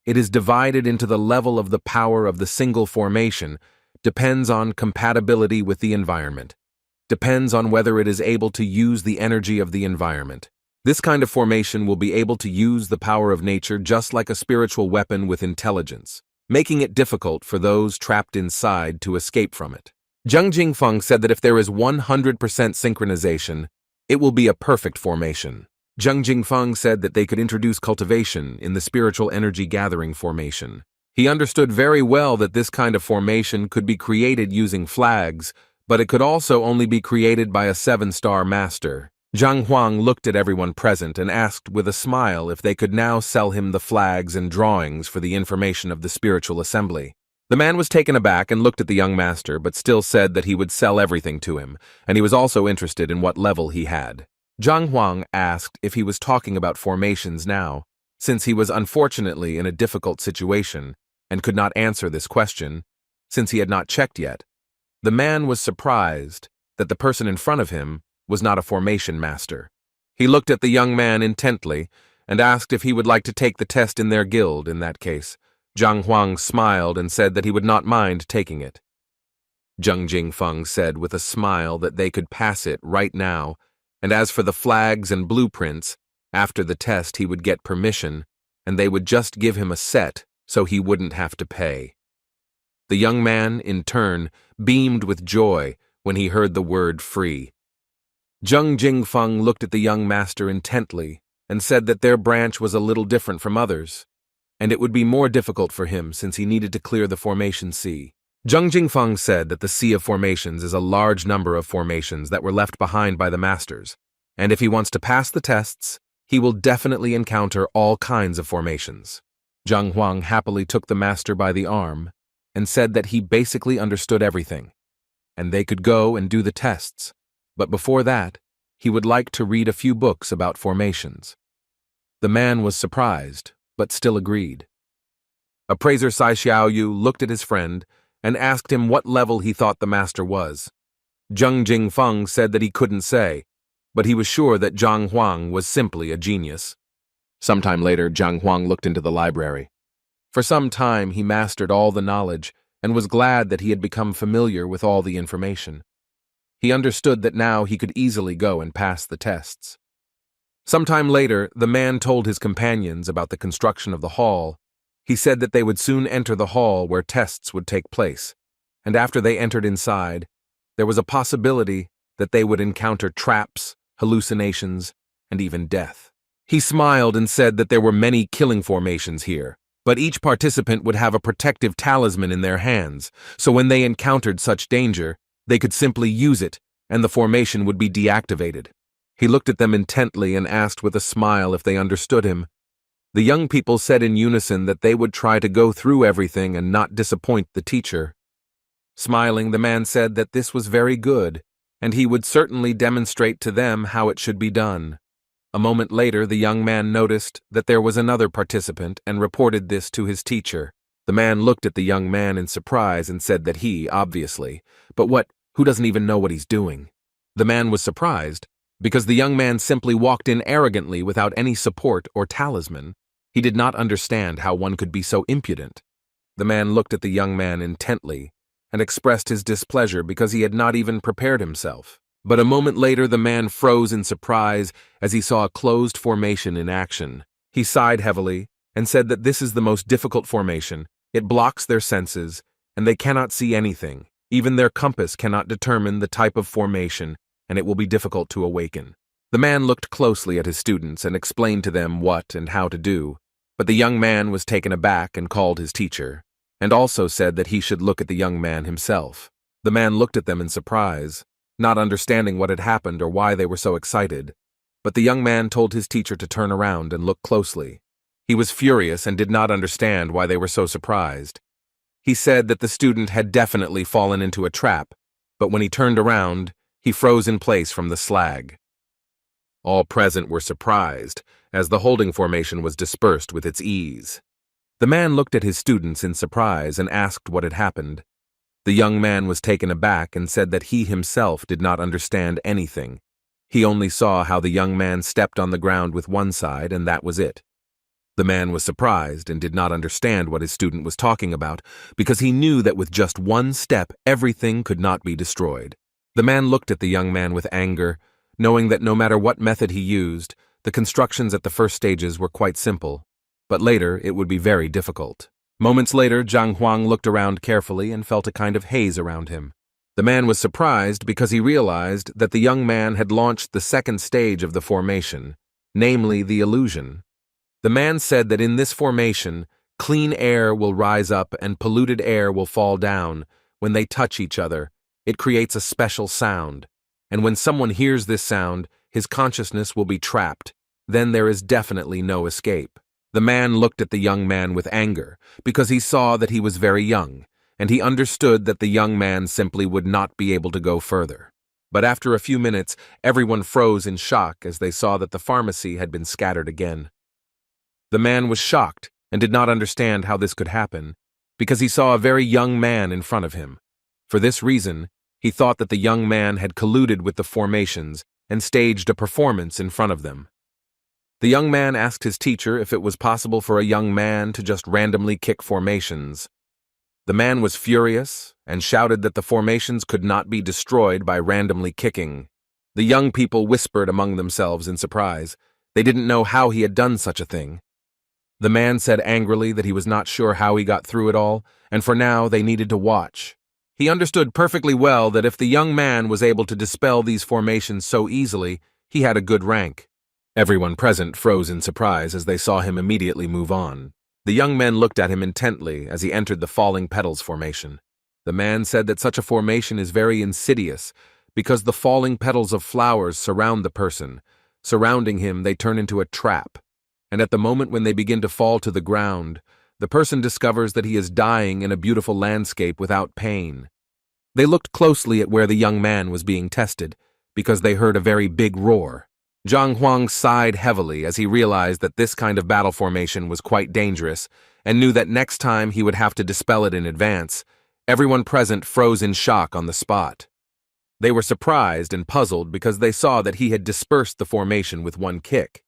It is divided into the level of the power of the single formation, depends on compatibility with the environment, depends on whether it is able to use the energy of the environment. This kind of formation will be able to use the power of nature just like a spiritual weapon with intelligence, making it difficult for those trapped inside to escape from it. Zheng Jingfeng said that if there is 100% synchronization, it will be a perfect formation. Zheng Jingfeng said that they could introduce cultivation in the spiritual energy gathering formation. He understood very well that this kind of formation could be created using flags, but it could also only be created by a 7-star master. Zhang Huang looked at everyone present and asked with a smile if they could now sell him the flags and drawings for the information of the spiritual assembly. The man was taken aback and looked at the young master, but still said that he would sell everything to him, and he was also interested in what level he had. Zhang Huang asked if he was talking about formations now, since he was unfortunately in a difficult situation and could not answer this question, since he had not checked yet. The man was surprised that the person in front of him was not a formation master. He looked at the young man intently and asked if he would like to take the test in their guild in that case. Zhang Huang smiled and said that he would not mind taking it. Zheng Jingfeng said with a smile that they could pass it right now, and as for the flags and blueprints, after the test he would get permission, and they would just give him a set so he wouldn't have to pay. The young man, in turn, beamed with joy when he heard the word free. Zheng Jingfeng looked at the young master intently and said that their branch was a little different from others, and it would be more difficult for him since he needed to clear the formation sea. Zheng Jingfeng said that the sea of formations is a large number of formations that were left behind by the masters, and if he wants to pass the tests, he will definitely encounter all kinds of formations. Zhang Huang happily took the master by the arm and said that he basically understood everything, and they could go and do the tests, but before that, he would like to read a few books about formations. The man was surprised, but still agreed. Appraiser Sai Xiaoyu looked at his friend and asked him what level he thought the master was. Zheng Jingfeng said that he couldn't say, but he was sure that Zhang Huang was simply a genius. Sometime later, Zhang Huang looked into the library. For some time, he mastered all the knowledge and was glad that he had become familiar with all the information. He understood that now he could easily go and pass the tests. Sometime later, the man told his companions about the construction of the hall. He said that they would soon enter the hall where tests would take place, and after they entered inside, there was a possibility that they would encounter traps, hallucinations, and even death. He smiled and said that there were many killing formations here, but each participant would have a protective talisman in their hands, so when they encountered such danger, they could simply use it, and the formation would be deactivated. He looked at them intently and asked with a smile if they understood him. The young people said in unison that they would try to go through everything and not disappoint the teacher. Smiling, the man said that this was very good, and he would certainly demonstrate to them how it should be done. A moment later, the young man noticed that there was another participant and reported this to his teacher. The man looked at the young man in surprise and said that he, obviously, but who doesn't even know what he's doing? The man was surprised, because the young man simply walked in arrogantly without any support or talisman. He did not understand how one could be so impudent. The man looked at the young man intently and expressed his displeasure because he had not even prepared himself. But a moment later, the man froze in surprise as he saw a closed formation in action. He sighed heavily and said that this is the most difficult formation. It blocks their senses, and they cannot see anything. Even their compass cannot determine the type of formation, and it will be difficult to awaken. The man looked closely at his students and explained to them what and how to do, but the young man was taken aback and called his teacher, and also said that he should look at the young man himself. The man looked at them in surprise, not understanding what had happened or why they were so excited, but the young man told his teacher to turn around and look closely. He was furious and did not understand why they were so surprised. He said that the student had definitely fallen into a trap, but when he turned around, he froze in place from the slag. All present were surprised, as the holding formation was dispersed with its ease. The man looked at his students in surprise and asked what had happened. The young man was taken aback and said that he himself did not understand anything. He only saw how the young man stepped on the ground with one side, and that was it. The man was surprised and did not understand what his student was talking about, because he knew that with just one step, everything could not be destroyed. The man looked at the young man with anger, knowing that no matter what method he used, the constructions at the first stages were quite simple, but later it would be very difficult. Moments later, Zhang Huang looked around carefully and felt a kind of haze around him. The man was surprised because he realized that the young man had launched the second stage of the formation, namely the illusion. The man said that in this formation, clean air will rise up and polluted air will fall down. When they touch each other, it creates a special sound, and when someone hears this sound, his consciousness will be trapped. Then there is definitely no escape. The man looked at the young man with anger, because he saw that he was very young, and he understood that the young man simply would not be able to go further. But after a few minutes, everyone froze in shock as they saw that the pharmacy had been scattered again. The man was shocked and did not understand how this could happen, because he saw a very young man in front of him. For this reason, he thought that the young man had colluded with the formations and staged a performance in front of them. The young man asked his teacher if it was possible for a young man to just randomly kick formations. The man was furious and shouted that the formations could not be destroyed by randomly kicking. The young people whispered among themselves in surprise. They didn't know how he had done such a thing. The man said angrily that he was not sure how he got through it all, and for now they needed to watch. He understood perfectly well that if the young man was able to dispel these formations so easily, he had a good rank. Everyone present froze in surprise as they saw him immediately move on. The young men looked at him intently as he entered the falling petals formation. The man said that such a formation is very insidious because the falling petals of flowers surround the person. Surrounding him, they turn into a trap. and at the moment when they begin to fall to the ground, the person discovers that he is dying in a beautiful landscape without pain. They looked closely at where the young man was being tested, because they heard a very big roar. Zhang Huang sighed heavily as he realized that this kind of battle formation was quite dangerous, and knew that next time he would have to dispel it in advance. Everyone present froze in shock on the spot. They were surprised and puzzled because they saw that he had dispersed the formation with one kick.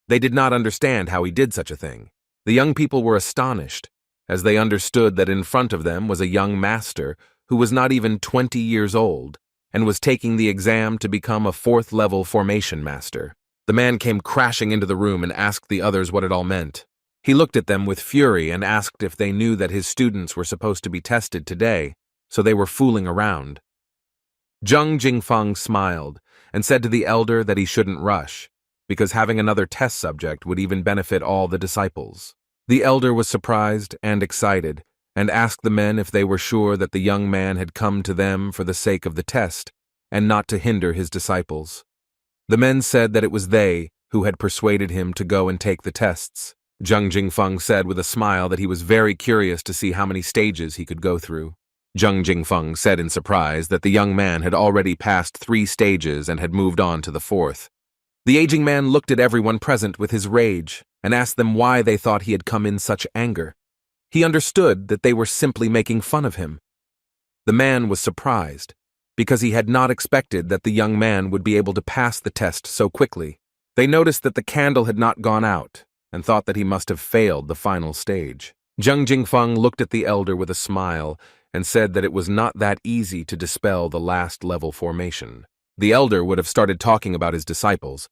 They did not understand how he did such a thing. The young people were astonished, as they understood that in front of them was a young master who was not even 20 years old, and was taking the exam to become a 4th-level formation master. The man came crashing into the room and asked the others what it all meant. He looked at them with fury and asked if they knew that his students were supposed to be tested today, so they were fooling around. Zheng Jingfeng smiled and said to the elder that he shouldn't rush, because having another test subject would even benefit all the disciples. The elder was surprised and excited, and asked the men if they were sure that the young man had come to them for the sake of the test, and not to hinder his disciples. The men said that it was they who had persuaded him to go and take the tests. Zheng Jingfeng said with a smile that he was very curious to see how many stages he could go through. Zheng Jingfeng said in surprise that the young man had already passed 3 stages and had moved on to the 4th. The aging man looked at everyone present with his rage and asked them why they thought he had come in such anger. He understood that they were simply making fun of him. The man was surprised, because he had not expected that the young man would be able to pass the test so quickly. They noticed that the candle had not gone out, and thought that he must have failed the final stage. Zheng Jingfeng looked at the elder with a smile and said that it was not that easy to dispel the last level formation. The elder would have started talking about his disciples,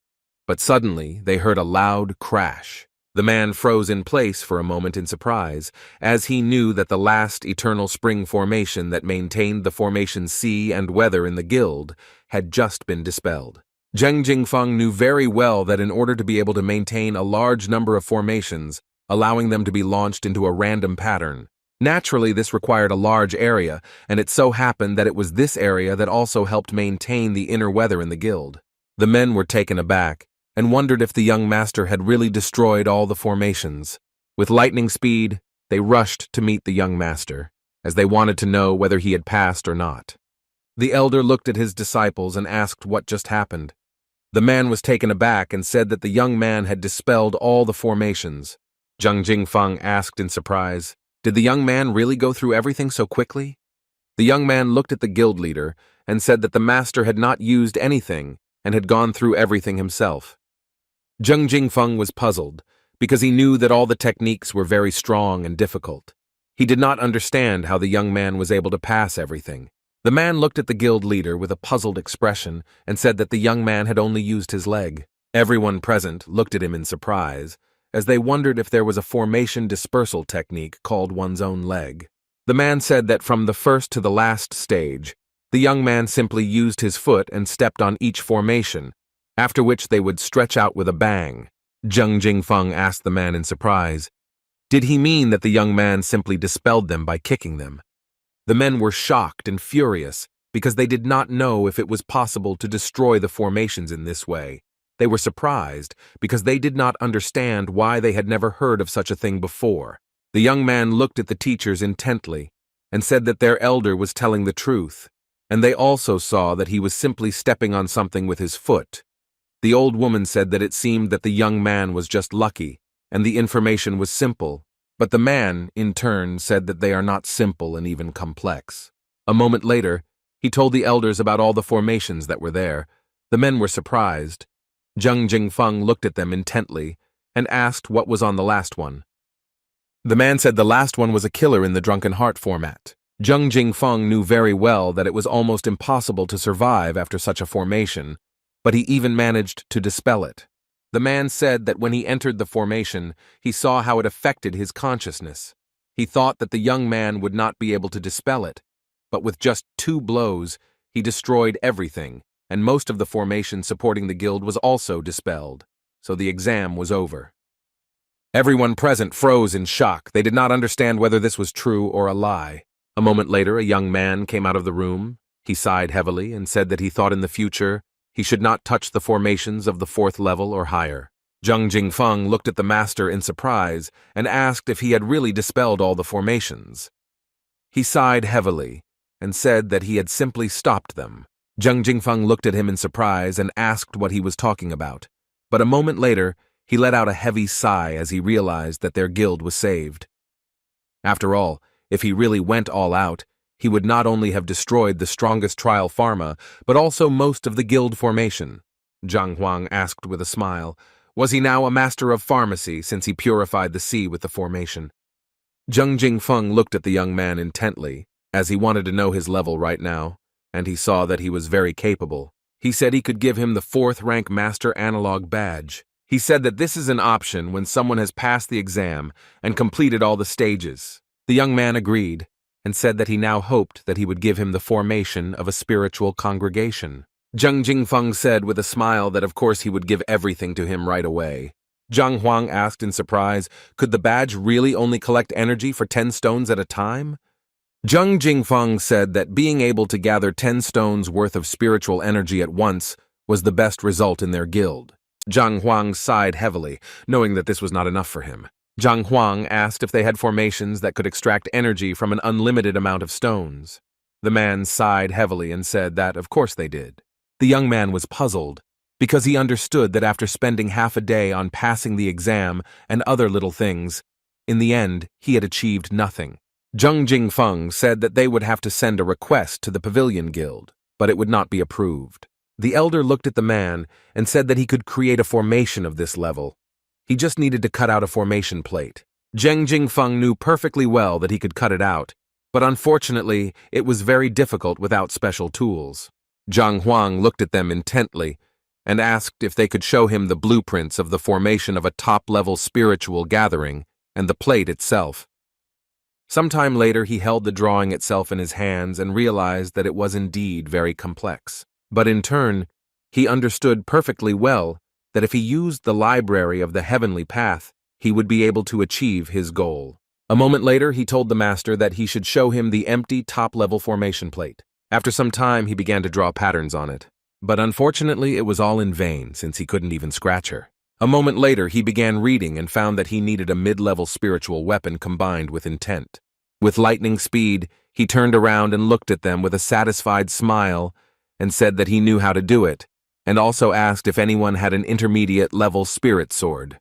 but suddenly they heard a loud crash. The man froze in place for a moment in surprise, as he knew that the last eternal spring formation that maintained the formation sea and weather in the guild had just been dispelled. Zheng Jingfeng knew very well that in order to be able to maintain a large number of formations, allowing them to be launched into a random pattern, naturally this required a large area, and it so happened that it was this area that also helped maintain the inner weather in the guild. The men were taken aback, and wondered if the young master had really destroyed all the formations. With lightning speed, they rushed to meet the young master, as they wanted to know whether he had passed or not. The elder looked at his disciples and asked what just happened. The man was taken aback and said that the young man had dispelled all the formations. Zheng Jingfeng asked in surprise, "Did the young man really go through everything so quickly?" The young man looked at the guild leader and said that the master had not used anything and had gone through everything himself. Zheng Jingfeng was puzzled, because he knew that all the techniques were very strong and difficult. He did not understand how the young man was able to pass everything. The man looked at the guild leader with a puzzled expression and said that the young man had only used his leg. Everyone present looked at him in surprise, as they wondered if there was a formation dispersal technique called one's own leg. The man said that from the first to the last stage, the young man simply used his foot and stepped on each formation, after which they would stretch out with a bang. Zheng Jingfeng asked the man in surprise, did he mean that the young man simply dispelled them by kicking them? The men were shocked and furious because they did not know if it was possible to destroy the formations in this way. They were surprised because they did not understand why they had never heard of such a thing before. The young man looked at the teachers intently and said that their elder was telling the truth, and they also saw that he was simply stepping on something with his foot. The old woman said that it seemed that the young man was just lucky, and the information was simple, but the man, in turn, said that they are not simple and even complex. A moment later, he told the elders about all the formations that were there. The men were surprised. Zheng Jingfeng looked at them intently and asked what was on the last one. The man said the last one was a killer in the Drunken Heart format. Zheng Jingfeng knew very well that it was almost impossible to survive after such a formation, but he even managed to dispel it. The man said that when he entered the formation, he saw how it affected his consciousness. He thought that the young man would not be able to dispel it, but with just 2 blows, he destroyed everything, and most of the formation supporting the guild was also dispelled, so the exam was over. Everyone present froze in shock. They did not understand whether this was true or a lie. A moment later, a young man came out of the room. He sighed heavily and said that he thought in the future he should not touch the formations of the 4th level or higher. Zheng Jingfeng looked at the master in surprise and asked if he had really dispelled all the formations. He sighed heavily and said that he had simply stopped them. Zheng Jingfeng looked at him in surprise and asked what he was talking about, but a moment later, he let out a heavy sigh as he realized that their guild was saved. After all, if he really went all out, he would not only have destroyed the strongest trial pharma, but also most of the guild formation. Zhang Huang asked with a smile. Was he now a master of pharmacy since he purified the sea with the formation? Zheng Jingfeng looked at the young man intently, as he wanted to know his level right now, and he saw that he was very capable. He said he could give him the 4th rank master analog badge. He said that this is an option when someone has passed the exam and completed all the stages. The young man agreed, and said that he now hoped that he would give him the formation of a spiritual congregation. Zheng Jingfeng said with a smile that of course he would give everything to him right away. Zhang Huang asked in surprise, could the badge really only collect energy for 10 stones at a time? Zheng Jingfeng said that being able to gather 10 stones worth of spiritual energy at once was the best result in their guild. Zhang Huang sighed heavily, knowing that this was not enough for him. Zhang Huang asked if they had formations that could extract energy from an unlimited amount of stones. The man sighed heavily and said that of course they did. The young man was puzzled, because he understood that after spending half a day on passing the exam and other little things, in the end he had achieved nothing. Zheng Jingfeng said that they would have to send a request to the Pavilion Guild, but it would not be approved. The elder looked at the man and said that he could create a formation of this level. He just needed to cut out a formation plate. Zheng Jingfeng knew perfectly well that he could cut it out, but unfortunately it was very difficult without special tools. Zhang Huang looked at them intently and asked if they could show him the blueprints of the formation of a top-level spiritual gathering and the plate itself. Sometime later he held the drawing itself in his hands and realized that it was indeed very complex. But in turn, he understood perfectly well that if he used the library of the heavenly path, he would be able to achieve his goal. A moment later he told the master that he should show him the empty top-level formation plate. After some time he began to draw patterns on it. But unfortunately it was all in vain since he couldn't even scratch her. A moment later he began reading and found that he needed a mid-level spiritual weapon combined with intent. With lightning speed, he turned around and looked at them with a satisfied smile and said that he knew how to do it, and also asked if anyone had an intermediate-level spirit sword.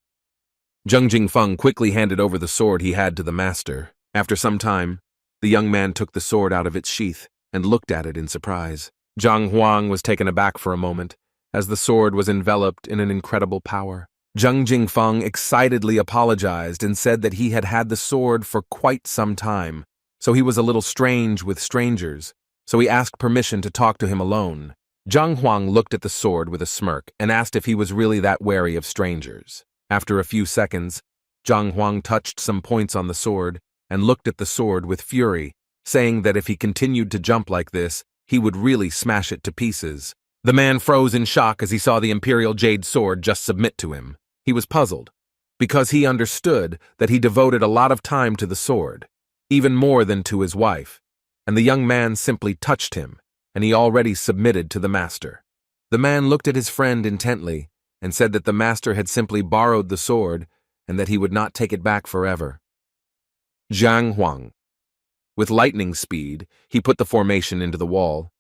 Zheng Jingfeng quickly handed over the sword he had to the master. After some time, the young man took the sword out of its sheath and looked at it in surprise. Zhang Huang was taken aback for a moment, as the sword was enveloped in an incredible power. Zheng Jingfeng excitedly apologized and said that he had had the sword for quite some time, so he was a little strange with strangers, so he asked permission to talk to him alone. Zhang Huang looked at the sword with a smirk and asked if he was really that wary of strangers. After a few seconds, Zhang Huang touched some points on the sword and looked at the sword with fury, saying that if he continued to jump like this, he would really smash it to pieces. The man froze in shock as he saw the Imperial Jade sword just submit to him. He was puzzled, because he understood that he devoted a lot of time to the sword, even more than to his wife, and the young man simply touched him, and he already submitted to the master. The man looked at his friend intently and said that the master had simply borrowed the sword and that he would not take it back forever. Zhang Huang. With lightning speed, he put the formation into the wall.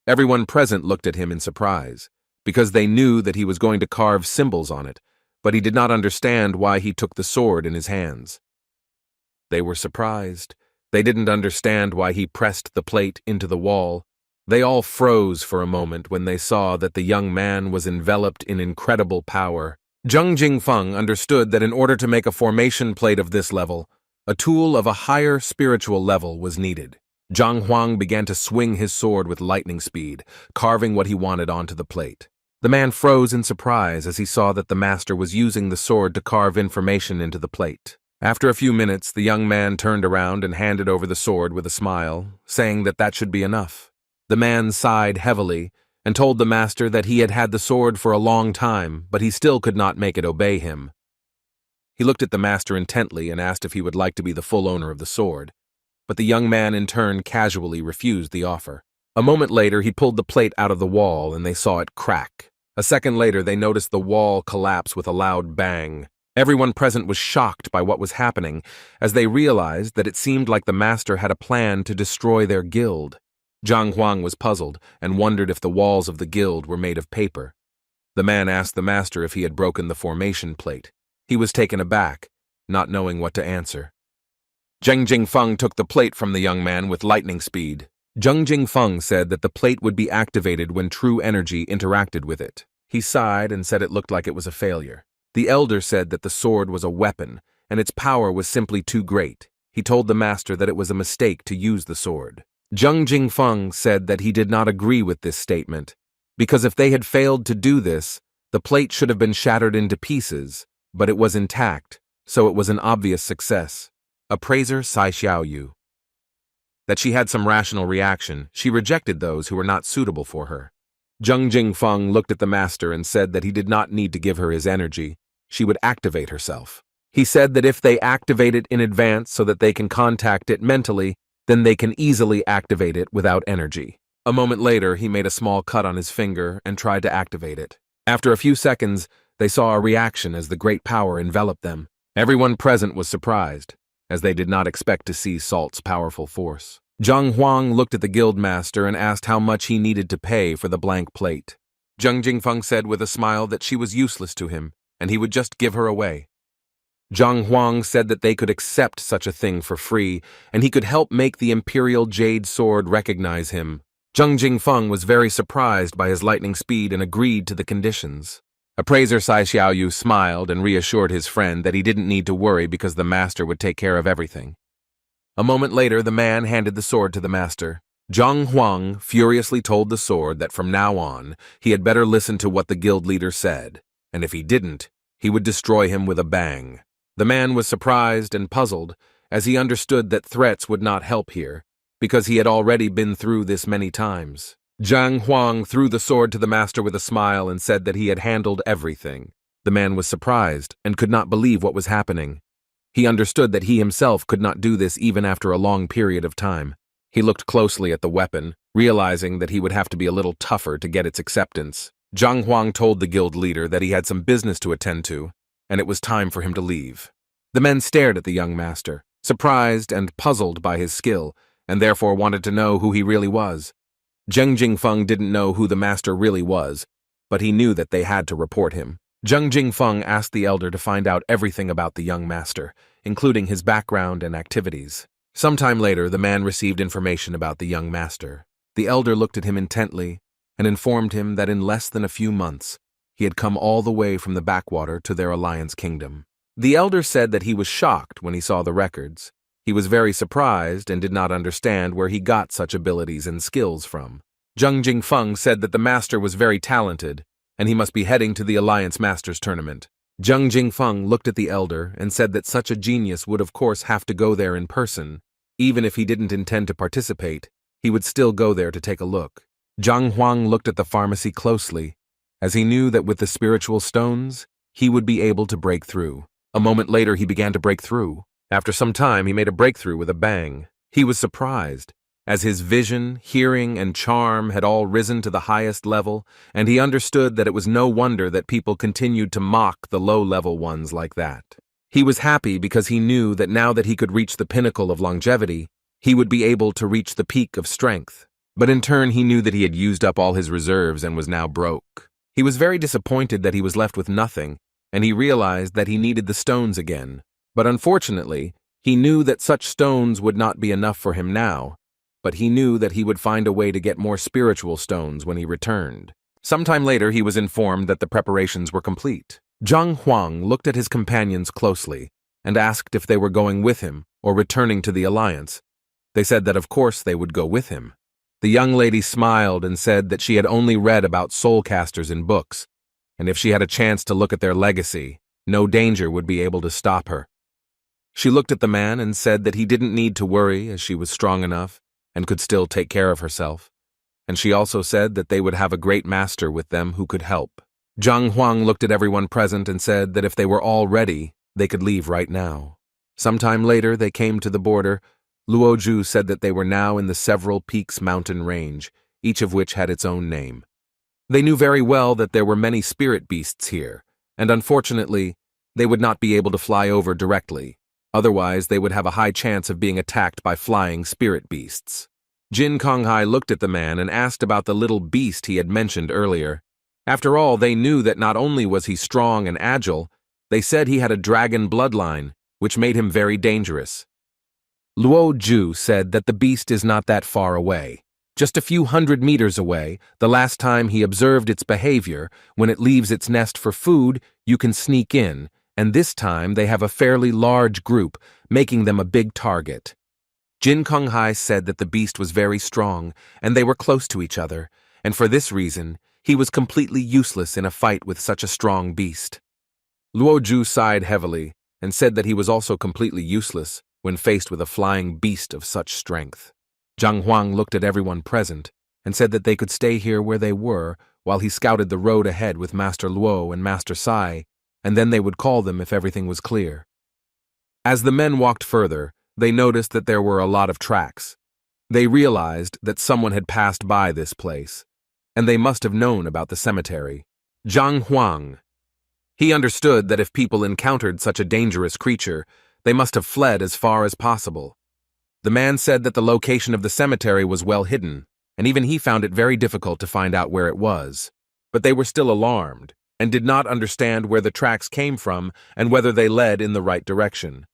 Everyone present looked at him in surprise, because they knew that he was going to carve symbols on it, but he did not understand why he took the sword in his hands. They were surprised. They didn't understand why he pressed the plate into the wall. They all froze for a moment when they saw that the young man was enveloped in incredible power. Zheng Jingfeng understood that in order to make a formation plate of this level, a tool of a higher spiritual level was needed. Zhang Huang began to swing his sword with lightning speed, carving what he wanted onto the plate. The man froze in surprise as he saw that the master was using the sword to carve information into the plate. After a few minutes, the young man turned around and handed over the sword with a smile, saying that that should be enough. The man sighed heavily and told the master that he had had the sword for a long time, but he still could not make it obey him. He looked at the master intently and asked if he would like to be the full owner of the sword, but the young man in turn casually refused the offer. A moment later, he pulled the plate out of the wall and they saw it crack. A second later, they noticed the wall collapse with a loud bang. Everyone present was shocked by what was happening, as they realized that it seemed like the master had a plan to destroy their guild. Zhang Huang was puzzled and wondered if the walls of the guild were made of paper. The man asked the master if he had broken the formation plate. He was taken aback, not knowing what to answer. Zheng Jingfeng took the plate from the young man with lightning speed. Zheng Jingfeng said that the plate would be activated when true energy interacted with it. He sighed and said it looked like it was a failure. The elder said that the sword was a weapon, and its power was simply too great. He told the master that it was a mistake to use the sword. Zheng Jingfeng said that he did not agree with this statement, because if they had failed to do this, the plate should have been shattered into pieces, but it was intact, so it was an obvious success. Appraiser Sai Xiaoyu. That she had some rational reaction, she rejected those who were not suitable for her. Zheng Jingfeng looked at the master and said that he did not need to give her his energy. She would activate herself. He said that if they activate it in advance so that they can contact it mentally, then they can easily activate it without energy. A moment later, he made a small cut on his finger and tried to activate it. After a few seconds, they saw a reaction as the great power enveloped them. Everyone present was surprised, as they did not expect to see Salt's powerful force. Zhang Huang looked at the guildmaster and asked how much he needed to pay for the blank plate. Zheng Jingfeng said with a smile that she was useless to him, and he would just give her away. Zhang Huang said that they could accept such a thing for free, and he could help make the Imperial Jade Sword recognize him. Zheng Jingfeng was very surprised by his lightning speed and agreed to the conditions. Appraiser Sai Xiaoyu smiled and reassured his friend that he didn't need to worry because the master would take care of everything. A moment later, the man handed the sword to the master. Zhang Huang furiously told the sword that from now on, he had better listen to what the guild leader said, and if he didn't, he would destroy him with a bang. The man was surprised and puzzled, as he understood that threats would not help here, because he had already been through this many times. Zhang Huang threw the sword to the master with a smile and said that he had handled everything. The man was surprised and could not believe what was happening. He understood that he himself could not do this even after a long period of time. He looked closely at the weapon, realizing that he would have to be a little tougher to get its acceptance. Zhang Huang told the guild leader that he had some business to attend to, and it was time for him to leave. The men stared at the young master, surprised and puzzled by his skill, and therefore wanted to know who he really was. Zheng Jingfeng didn't know who the master really was, but he knew that they had to report him. Zheng Jingfeng asked the elder to find out everything about the young master, including his background and activities. Sometime later, the man received information about the young master. The elder looked at him intently and informed him that in less than a few months, he had come all the way from the backwater to their alliance kingdom. The elder said that he was shocked when he saw the records. He was very surprised and did not understand where he got such abilities and skills from. Zheng Jingfeng said that the master was very talented, and he must be heading to the Alliance Masters Tournament. Zheng Jingfeng looked at the elder and said that such a genius would of course have to go there in person. Even if he didn't intend to participate, he would still go there to take a look. Zhang Huang looked at the pharmacy closely, as he knew that with the spiritual stones, he would be able to break through. A moment later, he began to break through. After some time, he made a breakthrough with a bang. He was surprised, as his vision, hearing, and charm had all risen to the highest level, and he understood that it was no wonder that people continued to mock the low-level ones like that. He was happy because he knew that now that he could reach the pinnacle of longevity, he would be able to reach the peak of strength. But in turn, he knew that he had used up all his reserves and was now broke. He was very disappointed that he was left with nothing, and he realized that he needed the stones again. But unfortunately, he knew that such stones would not be enough for him now, but he knew that he would find a way to get more spiritual stones when he returned. Sometime later, he was informed that the preparations were complete. Zhang Huang looked at his companions closely and asked if they were going with him or returning to the alliance. They said that of course they would go with him. The young lady smiled and said that she had only read about soulcasters in books, and if she had a chance to look at their legacy, no danger would be able to stop her. She looked at the man and said that he didn't need to worry as she was strong enough and could still take care of herself. And she also said that they would have a great master with them who could help. Zhang Huang looked at everyone present and said that if they were all ready, they could leave right now. Sometime later, they came to the border. Luoju said that they were now in the Several Peaks mountain range, each of which had its own name. They knew very well that there were many spirit beasts here, and unfortunately, they would not be able to fly over directly. Otherwise, they would have a high chance of being attacked by flying spirit beasts. Jin Konghai looked at the man and asked about the little beast he had mentioned earlier. After all, they knew that not only was he strong and agile, they said he had a dragon bloodline, which made him very dangerous. Luo Ju said that the beast is not that far away. Just a few 100 meters away, the last time he observed its behavior, when it leaves its nest for food, you can sneak in, and this time they have a fairly large group, making them a big target. Jin Konghai said that the beast was very strong, and they were close to each other, and for this reason, he was completely useless in a fight with such a strong beast. Luo Ju sighed heavily, and said that he was also completely useless when faced with a flying beast of such strength. Zhang Huang looked at everyone present, and said that they could stay here where they were while he scouted the road ahead with Master Luo and Master Sai, and then they would call them if everything was clear. As the men walked further, they noticed that there were a lot of tracks. They realized that someone had passed by this place, and they must have known about the cemetery. Zhang Huang. He understood that if people encountered such a dangerous creature, they must have fled as far as possible. The man said that the location of the cemetery was well hidden, and even he found it very difficult to find out where it was. But they were still alarmed, and did not understand where the tracks came from and whether they led in the right direction.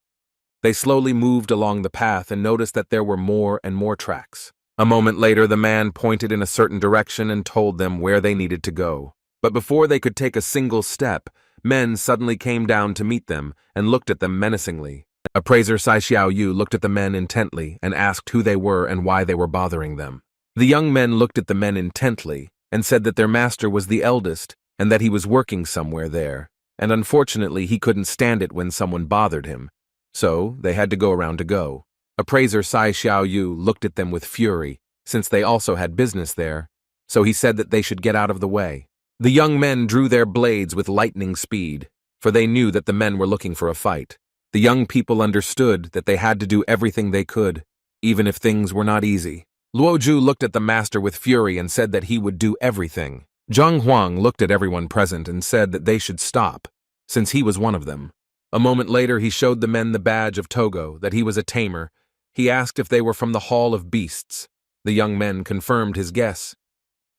They slowly moved along the path and noticed that there were more and more tracks. A moment later, the man pointed in a certain direction and told them where they needed to go. But before they could take a single step, men suddenly came down to meet them and looked at them menacingly. Appraiser Sai Xiaoyu looked at the men intently and asked who they were and why they were bothering them. The young men looked at the men intently and said that their master was the eldest and that he was working somewhere there, and unfortunately he couldn't stand it when someone bothered him, so they had to go around to go. Appraiser Sai Xiaoyu looked at them with fury, since they also had business there, so he said that they should get out of the way. The young men drew their blades with lightning speed, for they knew that the men were looking for a fight. The young people understood that they had to do everything they could, even if things were not easy. Luo Ju looked at the master with fury and said that he would do everything. Zhang Huang looked at everyone present and said that they should stop, since he was one of them. A moment later, he showed the men the badge of Togo, that he was a tamer. He asked if they were from the Hall of Beasts. The young men confirmed his guess.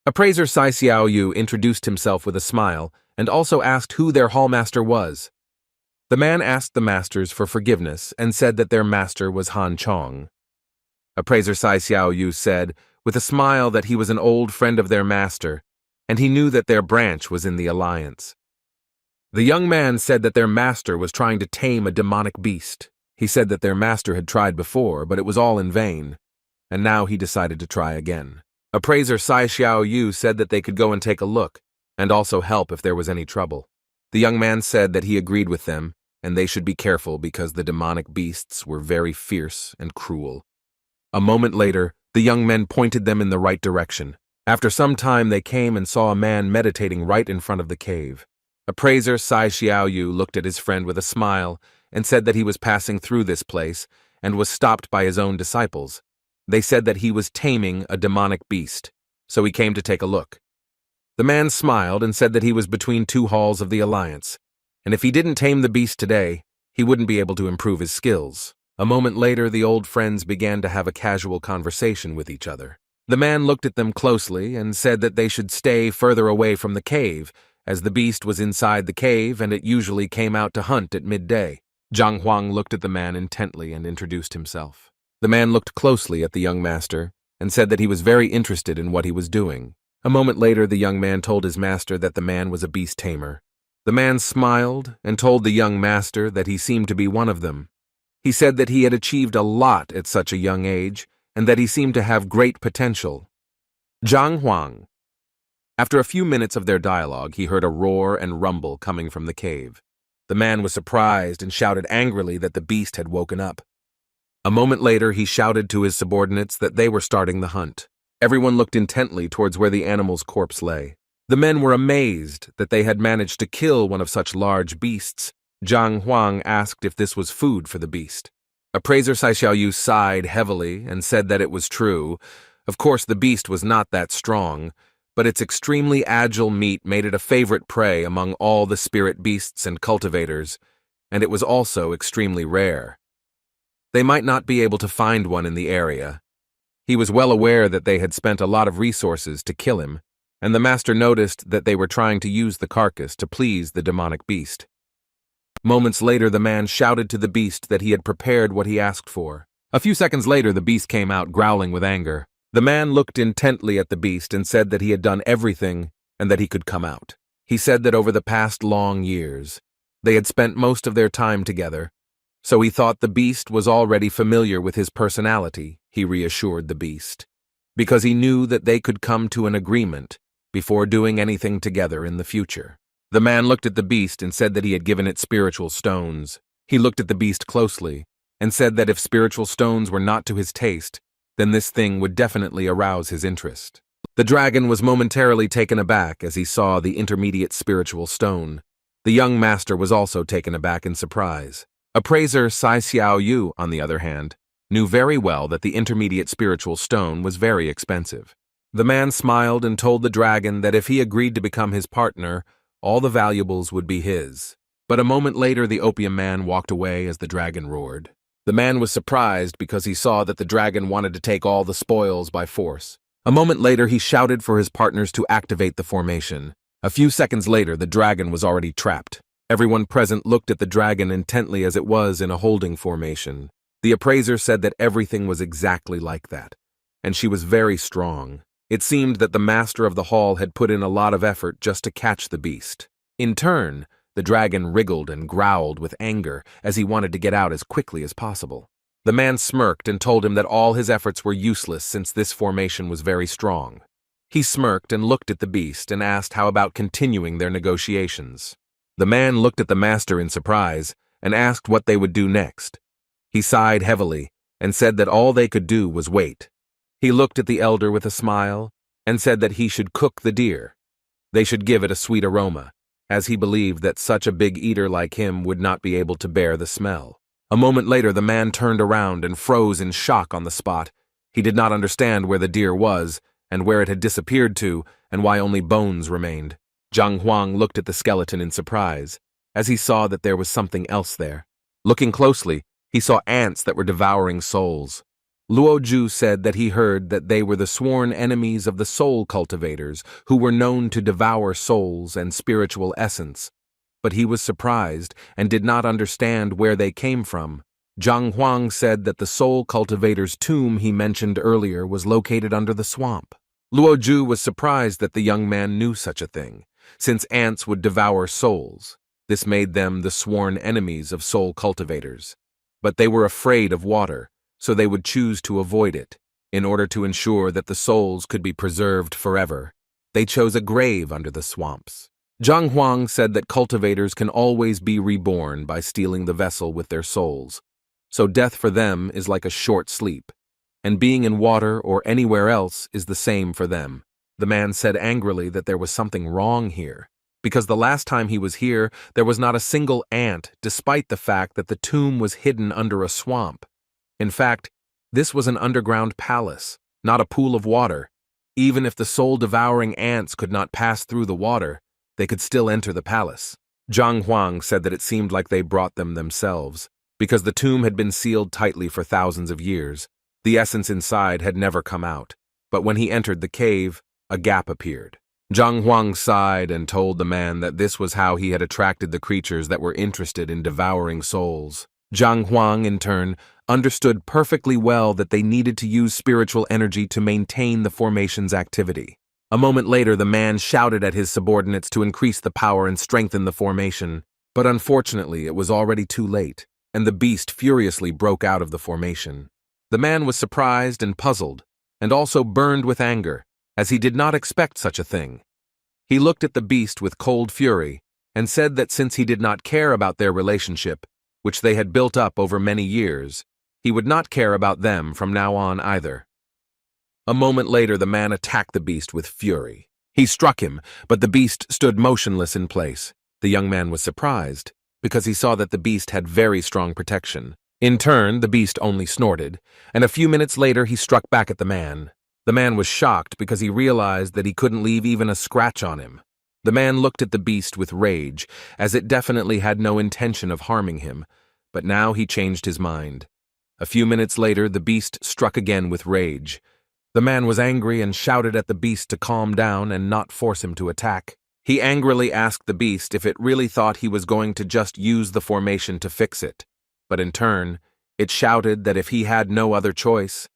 Appraiser Sai Xiaoyu introduced himself with a smile and also asked who their hallmaster was. The man asked the masters for forgiveness and said that their master was Han Chong. Appraiser Sai Xiaoyu said, with a smile, that he was an old friend of their master, and he knew that their branch was in the alliance. The young man said that their master was trying to tame a demonic beast. He said that their master had tried before, but it was all in vain, and now he decided to try again. Appraiser Sai Xiaoyu said that they could go and take a look, and also help if there was any trouble. The young man said that he agreed with them, and they should be careful because the demonic beasts were very fierce and cruel. A moment later, the young men pointed them in the right direction. After some time, they came and saw a man meditating right in front of the cave. Appraiser Sai Xiaoyu looked at his friend with a smile and said that he was passing through this place and was stopped by his own disciples. They said that he was taming a demonic beast, so he came to take a look. The man smiled and said that he was between two halls of the Alliance, and if he didn't tame the beast today, he wouldn't be able to improve his skills. A moment later, the old friends began to have a casual conversation with each other. The man looked at them closely and said that they should stay further away from the cave, as the beast was inside the cave and it usually came out to hunt at midday. Zhang Huang looked at the man intently and introduced himself. The man looked closely at the young master and said that he was very interested in what he was doing. A moment later, the young man told his master that the man was a beast tamer. The man smiled and told the young master that he seemed to be one of them. He said that he had achieved a lot at such a young age and that he seemed to have great potential. Zhang Huang. After a few minutes of their dialogue, he heard a roar and rumble coming from the cave. The man was surprised and shouted angrily that the beast had woken up. A moment later, he shouted to his subordinates that they were starting the hunt. Everyone looked intently towards where the animal's corpse lay. The men were amazed that they had managed to kill one of such large beasts. Zhang Huang asked if this was food for the beast. Appraiser Sai Xiaoyu sighed heavily and said that it was true. Of course, the beast was not that strong, but its extremely agile meat made it a favorite prey among all the spirit beasts and cultivators, and it was also extremely rare. They might not be able to find one in the area. He was well aware that they had spent a lot of resources to kill him, and the master noticed that they were trying to use the carcass to please the demonic beast. Moments later, the man shouted to the beast that he had prepared what he asked for. A few seconds later, the beast came out, growling with anger. The man looked intently at the beast and said that he had done everything and that he could come out. He said that over the past long years, they had spent most of their time together, so he thought the beast was already familiar with his personality, he reassured the beast, because he knew that they could come to an agreement before doing anything together in the future. The man looked at the beast and said that he had given it spiritual stones. He looked at the beast closely and said that if spiritual stones were not to his taste, then this thing would definitely arouse his interest. The dragon was momentarily taken aback as he saw the intermediate spiritual stone. The young master was also taken aback in surprise. Appraiser Sai Xiao Yu, on the other hand, knew very well that the intermediate spiritual stone was very expensive. The man smiled and told the dragon that if he agreed to become his partner, all the valuables would be his. But a moment later, the opium man walked away as the dragon roared. The man was surprised because he saw that the dragon wanted to take all the spoils by force. A moment later, he shouted for his partners to activate the formation. A few seconds later, the dragon was already trapped. Everyone present looked at the dragon intently as it was in a holding formation. The appraiser said that everything was exactly like that, and she was very strong. It seemed that the master of the hall had put in a lot of effort just to catch the beast. In turn, the dragon wriggled and growled with anger as he wanted to get out as quickly as possible. The man smirked and told him that all his efforts were useless since this formation was very strong. He smirked and looked at the beast and asked how about continuing their negotiations. The man looked at the master in surprise and asked what they would do next. He sighed heavily and said that all they could do was wait. He looked at the elder with a smile and said that he should cook the deer. They should give it a sweet aroma, as he believed that such a big eater like him would not be able to bear the smell. A moment later, the man turned around and froze in shock on the spot. He did not understand where the deer was and where it had disappeared to and why only bones remained. Zhang Huang looked at the skeleton in surprise, as he saw that there was something else there. Looking closely, he saw ants that were devouring souls. Luo Ju said that he heard that they were the sworn enemies of the soul cultivators who were known to devour souls and spiritual essence, but he was surprised and did not understand where they came from. Zhang Huang said that the soul cultivator's tomb he mentioned earlier was located under the swamp. Luo Ju was surprised that the young man knew such a thing, since ants would devour souls. This made them the sworn enemies of soul cultivators. But they were afraid of water, so they would choose to avoid it. In order to ensure that the souls could be preserved forever, they chose a grave under the swamps. Zhang Huang said that cultivators can always be reborn by stealing the vessel with their souls, so death for them is like a short sleep, and being in water or anywhere else is the same for them. The man said angrily that there was something wrong here, because the last time he was here, there was not a single ant, despite the fact that the tomb was hidden under a swamp. In fact, this was an underground palace, not a pool of water. Even if the soul-devouring ants could not pass through the water, they could still enter the palace. Zhang Huang said that it seemed like they brought them themselves, because the tomb had been sealed tightly for thousands of years. The essence inside had never come out, but when he entered the cave, a gap appeared. Zhang Huang sighed and told the man that this was how he had attracted the creatures that were interested in devouring souls. Zhang Huang, in turn, understood perfectly well that they needed to use spiritual energy to maintain the formation's activity. A moment later, the man shouted at his subordinates to increase the power and strengthen the formation, but unfortunately it was already too late, and the beast furiously broke out of the formation. The man was surprised and puzzled, and also burned with anger, as he did not expect such a thing. He looked at the beast with cold fury, and said that since he did not care about their relationship, which they had built up over many years, he would not care about them from now on either. A moment later, the man attacked the beast with fury. He struck him, but the beast stood motionless in place. The young man was surprised, because he saw that the beast had very strong protection. In turn, the beast only snorted, and a few minutes later he struck back at the man. The man was shocked because he realized that he couldn't leave even a scratch on him. The man looked at the beast with rage, as it definitely had no intention of harming him, but now he changed his mind. A few minutes later, the beast struck again with rage. The man was angry and shouted at the beast to calm down and not force him to attack. He angrily asked the beast if it really thought he was going to just use the formation to fix it, but in turn, it shouted that if he had no other choice,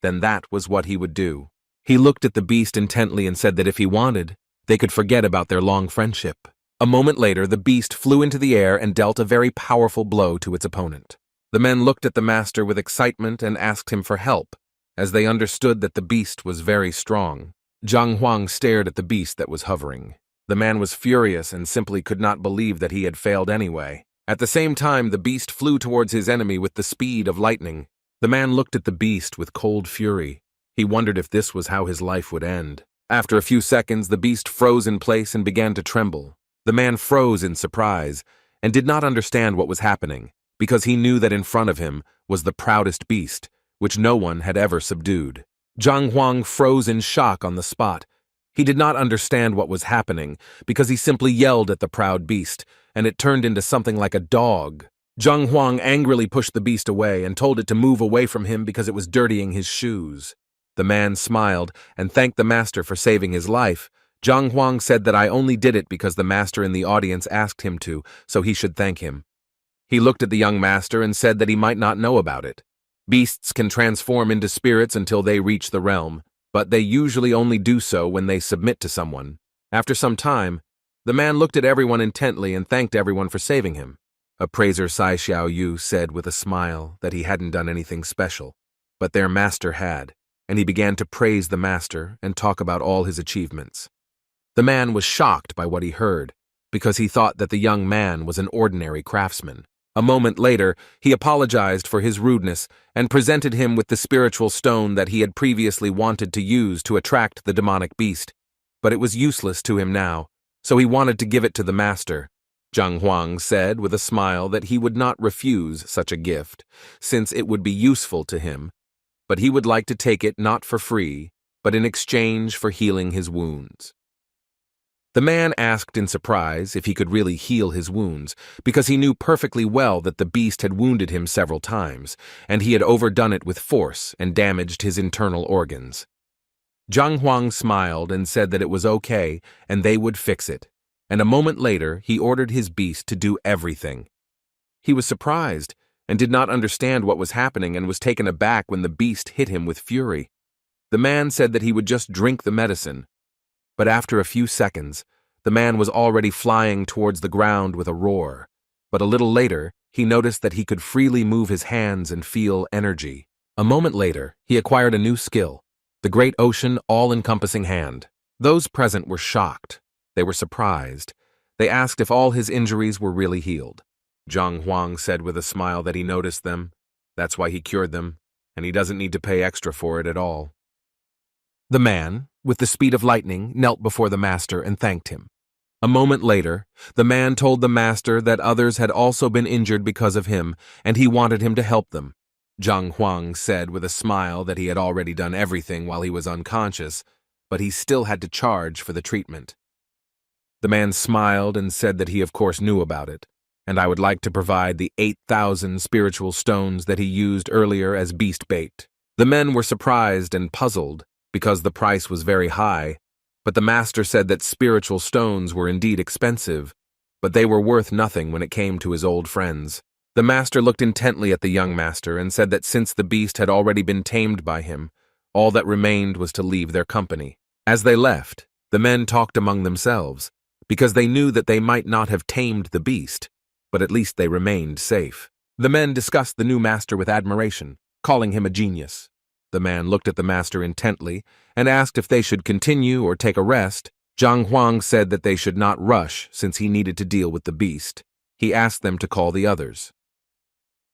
then that was what he would do. He looked at the beast intently and said that if he wanted, they could forget about their long friendship. A moment later, the beast flew into the air and dealt a very powerful blow to its opponent. The men looked at the master with excitement and asked him for help, as they understood that the beast was very strong. Zhang Huang stared at the beast that was hovering. The man was furious and simply could not believe that he had failed anyway. At the same time, the beast flew towards his enemy with the speed of lightning. The man looked at the beast with cold fury. He wondered if this was how his life would end. After a few seconds, the beast froze in place and began to tremble. The man froze in surprise and did not understand what was happening, because he knew that in front of him was the proudest beast, which no one had ever subdued. Zhang Huang froze in shock on the spot. He did not understand what was happening, because he simply yelled at the proud beast, and it turned into something like a dog. Zhang Huang angrily pushed the beast away and told it to move away from him because it was dirtying his shoes. The man smiled and thanked the master for saving his life. Zhang Huang said that I only did it because the master in the audience asked him to, so he should thank him. He looked at the young master and said that he might not know about it. Beasts can transform into spirits until they reach the realm, but they usually only do so when they submit to someone. After some time, the man looked at everyone intently and thanked everyone for saving him. Appraiser Sai Xiao Yu said with a smile that he hadn't done anything special, but their master had, and he began to praise the master and talk about all his achievements. The man was shocked by what he heard, because he thought that the young man was an ordinary craftsman. A moment later, he apologized for his rudeness and presented him with the spiritual stone that he had previously wanted to use to attract the demonic beast, but it was useless to him now, so he wanted to give it to the master. Zhang Huang said with a smile that he would not refuse such a gift, since it would be useful to him, but he would like to take it not for free, but in exchange for healing his wounds. The man asked in surprise if he could really heal his wounds, because he knew perfectly well that the beast had wounded him several times, and he had overdone it with force and damaged his internal organs. Zhang Huang smiled and said that it was okay and they would fix it, and a moment later he ordered his beast to do everything. He was surprised and did not understand what was happening and was taken aback when the beast hit him with fury. The man said that he would just drink the medicine, but after a few seconds, the man was already flying towards the ground with a roar. But a little later, he noticed that he could freely move his hands and feel energy. A moment later, he acquired a new skill, the Great Ocean All-Encompassing Hand. Those present were shocked. They were surprised. They asked if all his injuries were really healed. Zhang Huang said with a smile that he noticed them. That's why he cured them, and he doesn't need to pay extra for it at all. The man, with the speed of lightning, knelt before the master and thanked him. A moment later, the man told the master that others had also been injured because of him, and he wanted him to help them. Zhang Huang said with a smile that he had already done everything while he was unconscious, but he still had to charge for the treatment. The man smiled and said that he of course knew about it, and I would like to provide the 8,000 spiritual stones that he used earlier as beast bait. The men were surprised and puzzled, because the price was very high, but the master said that spiritual stones were indeed expensive, but they were worth nothing when it came to his old friends. The master looked intently at the young master and said that since the beast had already been tamed by him, all that remained was to leave their company. As they left, the men talked among themselves, because they knew that they might not have tamed the beast, but at least they remained safe. The men discussed the new master with admiration, calling him a genius. The man looked at the master intently and asked if they should continue or take a rest. Zhang Huang said that they should not rush since he needed to deal with the beast. He asked them to call the others.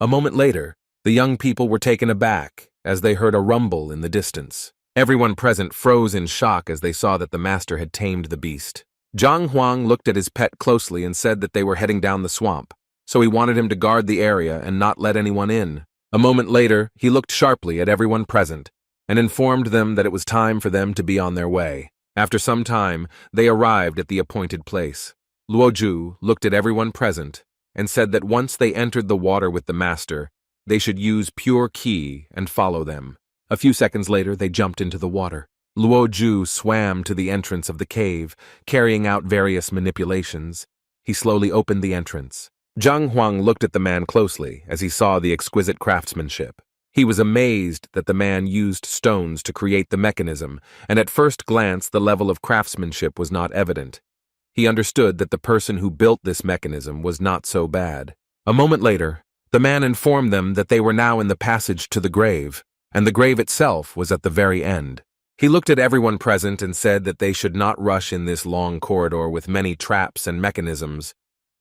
A moment later, the young people were taken aback as they heard a rumble in the distance. Everyone present froze in shock as they saw that the master had tamed the beast. Zhang Huang looked at his pet closely and said that they were heading down the swamp, so he wanted him to guard the area and not let anyone in. A moment later, he looked sharply at everyone present and informed them that it was time for them to be on their way. After some time, they arrived at the appointed place. Luoju looked at everyone present and said that once they entered the water with the master, they should use pure qi and follow them. A few seconds later, they jumped into the water. Luoju swam to the entrance of the cave, carrying out various manipulations. He slowly opened the entrance. Zhang Huang looked at the man closely as he saw the exquisite craftsmanship. He was amazed that the man used stones to create the mechanism, and at first glance the level of craftsmanship was not evident. He understood that the person who built this mechanism was not so bad. A moment later, the man informed them that they were now in the passage to the grave, and the grave itself was at the very end. He looked at everyone present and said that they should not rush in this long corridor with many traps and mechanisms.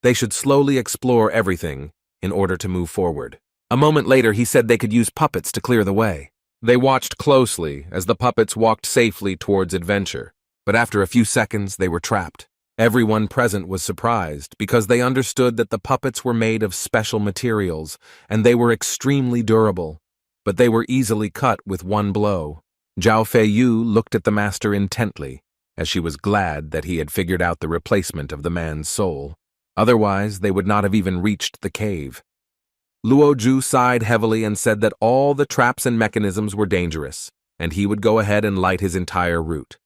They should slowly explore everything in order to move forward. A moment later, he said they could use puppets to clear the way. They watched closely as the puppets walked safely towards adventure, but after a few seconds, they were trapped. Everyone present was surprised because they understood that the puppets were made of special materials and they were extremely durable, but they were easily cut with one blow. Zhao Feiyu looked at the master intently, as she was glad that he had figured out the replacement of the man's soul. Otherwise, they would not have even reached the cave. Luoju sighed heavily and said that all the traps and mechanisms were dangerous, and he would go ahead and light his entire route.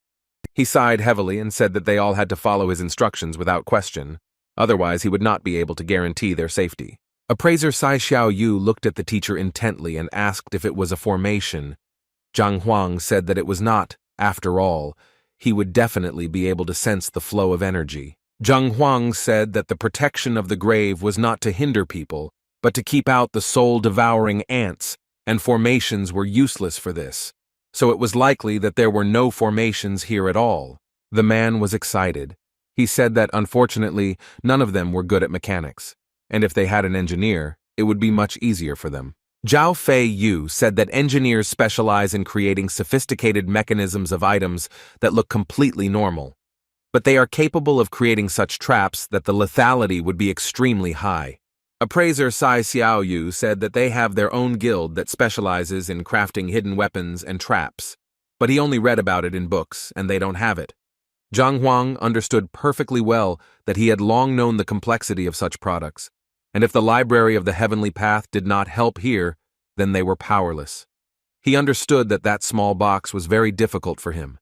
He sighed heavily and said that they all had to follow his instructions without question, otherwise he would not be able to guarantee their safety. Appraiser Sai Xiaoyu looked at the teacher intently and asked if it was a formation. Zhang Huang said that it was not, after all. He would definitely be able to sense the flow of energy. Zhang Huang said that the protection of the grave was not to hinder people, but to keep out the soul-devouring ants, and formations were useless for this. So it was likely that there were no formations here at all. The man was excited. He said that, unfortunately, none of them were good at mechanics, and if they had an engineer, it would be much easier for them. Zhao Feiyu said that engineers specialize in creating sophisticated mechanisms of items that look completely normal, but they are capable of creating such traps that the lethality would be extremely high. Appraiser Sai Xiaoyu said that they have their own guild that specializes in crafting hidden weapons and traps, but he only read about it in books, and they don't have it. Zhang Huang understood perfectly well that he had long known the complexity of such products, and if the Library of the Heavenly Path did not help here, then they were powerless. He understood that that small box was very difficult for him.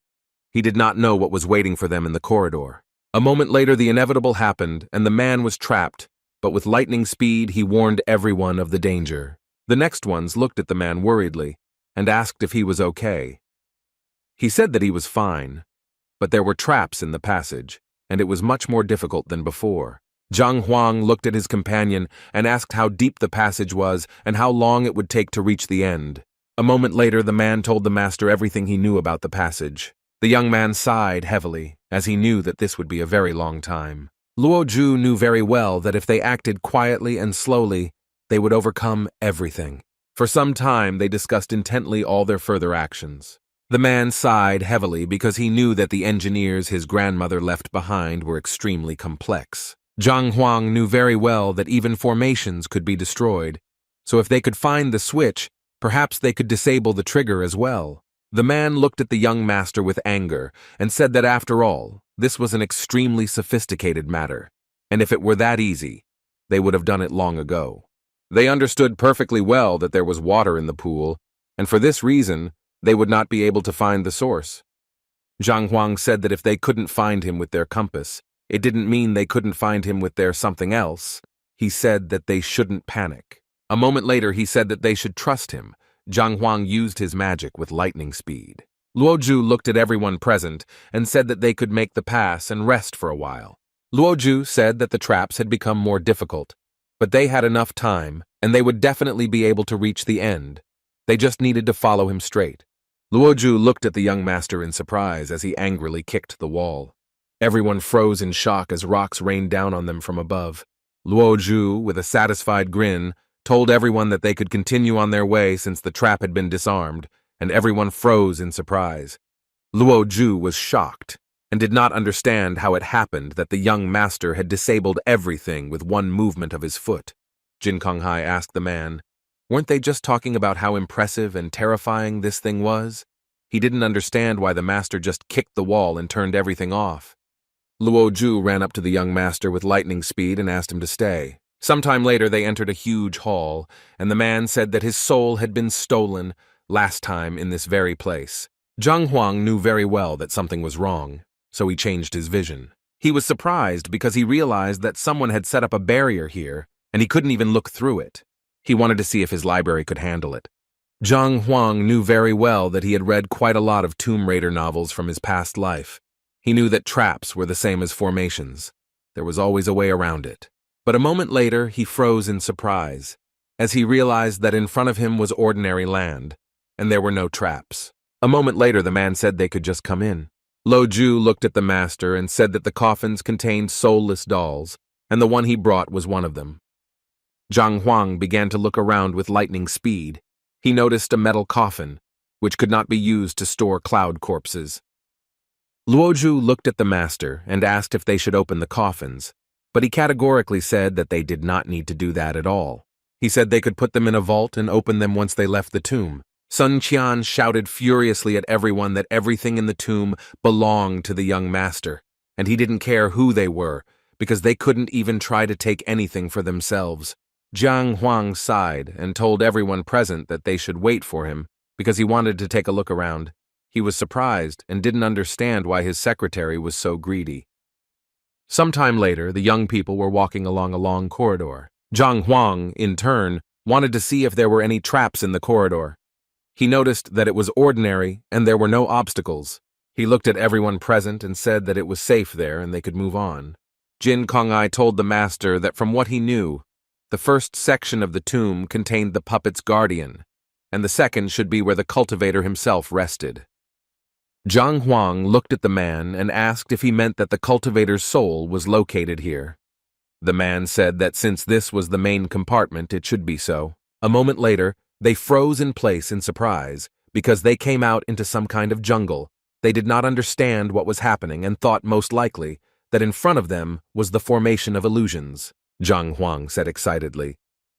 He did not know what was waiting for them in the corridor. A moment later, the inevitable happened, and the man was trapped, but with lightning speed he warned everyone of the danger. The next ones looked at the man worriedly and asked if he was okay. He said that he was fine, but there were traps in the passage, and it was much more difficult than before. Zhang Huang looked at his companion and asked how deep the passage was and how long it would take to reach the end. A moment later, the man told the master everything he knew about the passage. The young man sighed heavily, as he knew that this would be a very long time. Luoju knew very well that if they acted quietly and slowly, they would overcome everything. For some time, they discussed intently all their further actions. The man sighed heavily because he knew that the engineers his grandmother left behind were extremely complex. Zhang Huang knew very well that even formations could be destroyed, so if they could find the switch, perhaps they could disable the trigger as well. The man looked at the young master with anger and said that after all, this was an extremely sophisticated matter, and if it were that easy, they would have done it long ago. They understood perfectly well that there was water in the pool, and for this reason, they would not be able to find the source. Zhang Huang said that if they couldn't find him with their compass, it didn't mean they couldn't find him with their something else. He said that they shouldn't panic. A moment later, he said that they should trust him. Zhang Huang used his magic with lightning speed. Luoju looked at everyone present and said that they could make the pass and rest for a while. Luoju said that the traps had become more difficult, but they had enough time, and they would definitely be able to reach the end. They just needed to follow him straight. Luoju looked at the young master in surprise as he angrily kicked the wall. Everyone froze in shock as rocks rained down on them from above. Luoju, with a satisfied grin, told everyone that they could continue on their way since the trap had been disarmed, and everyone froze in surprise. Luoju was shocked and did not understand how it happened that the young master had disabled everything with one movement of his foot. Jin Konghai asked the man, Weren't they just talking about how impressive and terrifying this thing was? He didn't understand why the master just kicked the wall and turned everything off. Luo Ju ran up to the young master with lightning speed and asked him to stay. Sometime later they entered a huge hall, and the man said that his soul had been stolen last time in this very place. Zhang Huang knew very well that something was wrong, so he changed his vision. He was surprised because he realized that someone had set up a barrier here, and he couldn't even look through it. He wanted to see if his library could handle it. Zhang Huang knew very well that he had read quite a lot of Tomb Raider novels from his past life. He knew that traps were the same as formations. There was always a way around it. But a moment later, he froze in surprise, as he realized that in front of him was ordinary land, and there were no traps. A moment later, the man said they could just come in. Lo Ju looked at the master and said that the coffins contained soulless dolls, and the one he brought was one of them. Zhang Huang began to look around with lightning speed. He noticed a metal coffin, which could not be used to store cloud corpses. Luo Ju looked at the master and asked if they should open the coffins, but he categorically said that they did not need to do that at all. He said they could put them in a vault and open them once they left the tomb. Sun Qian shouted furiously at everyone that everything in the tomb belonged to the young master, and he didn't care who they were, because they couldn't even try to take anything for themselves. Zhang Huang sighed and told everyone present that they should wait for him, because he wanted to take a look around. He was surprised and didn't understand why his secretary was so greedy. Sometime later, the young people were walking along a long corridor. Zhang Huang, in turn, wanted to see if there were any traps in the corridor. He noticed that it was ordinary and there were no obstacles. He looked at everyone present and said that it was safe there and they could move on. Jin Kongai told the master that from what he knew, the first section of the tomb contained the puppet's guardian, and the second should be where the cultivator himself rested. Zhang Huang looked at the man and asked if he meant that the cultivator's soul was located here. The man said that since this was the main compartment, it should be so. A moment later, they froze in place in surprise because they came out into some kind of jungle. They did not understand what was happening and thought most likely that in front of them was the formation of illusions. Zhang Huang said excitedly,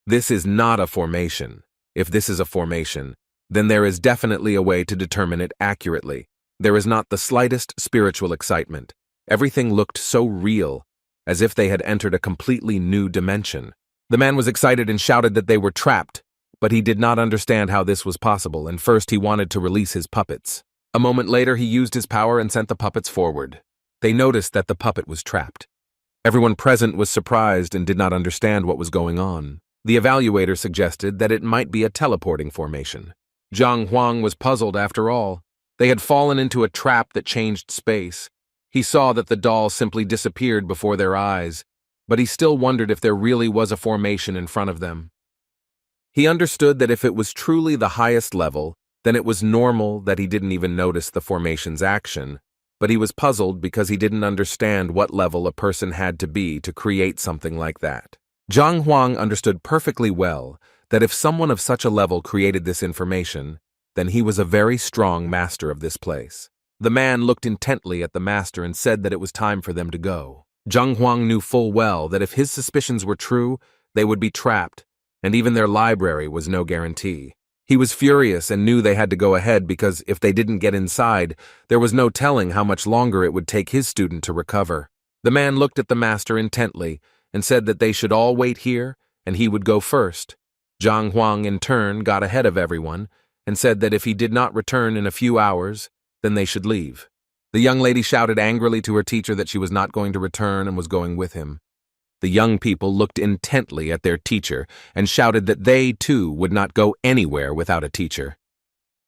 "This is not a formation. If this is a formation, then there is definitely a way to determine it accurately. There is not the slightest spiritual excitement. Everything looked so real, as if they had entered a completely new dimension." The man was excited and shouted that they were trapped, but he did not understand how this was possible, and first he wanted to release his puppets. A moment later, he used his power and sent the puppets forward. They noticed that the puppet was trapped. Everyone present was surprised and did not understand what was going on. The evaluator suggested that it might be a teleporting formation. Zhang Huang was puzzled after all. They had fallen into a trap that changed space. He saw that the doll simply disappeared before their eyes, but he still wondered if there really was a formation in front of them. He understood that if it was truly the highest level, then it was normal that he didn't even notice the formation's action, but he was puzzled because he didn't understand what level a person had to be to create something like that. Zhang Huang understood perfectly well that if someone of such a level created this information, then he was a very strong master of this place. The man looked intently at the master and said that it was time for them to go. Zhang Huang knew full well that if his suspicions were true, they would be trapped, and even their library was no guarantee. He was furious and knew they had to go ahead because if they didn't get inside, there was no telling how much longer it would take his student to recover. The man looked at the master intently and said that they should all wait here and he would go first. Zhang Huang in turn got ahead of everyone and said that if he did not return in a few hours, then they should leave. The young lady shouted angrily to her teacher that she was not going to return and was going with him. The young people looked intently at their teacher and shouted that they, too, would not go anywhere without a teacher.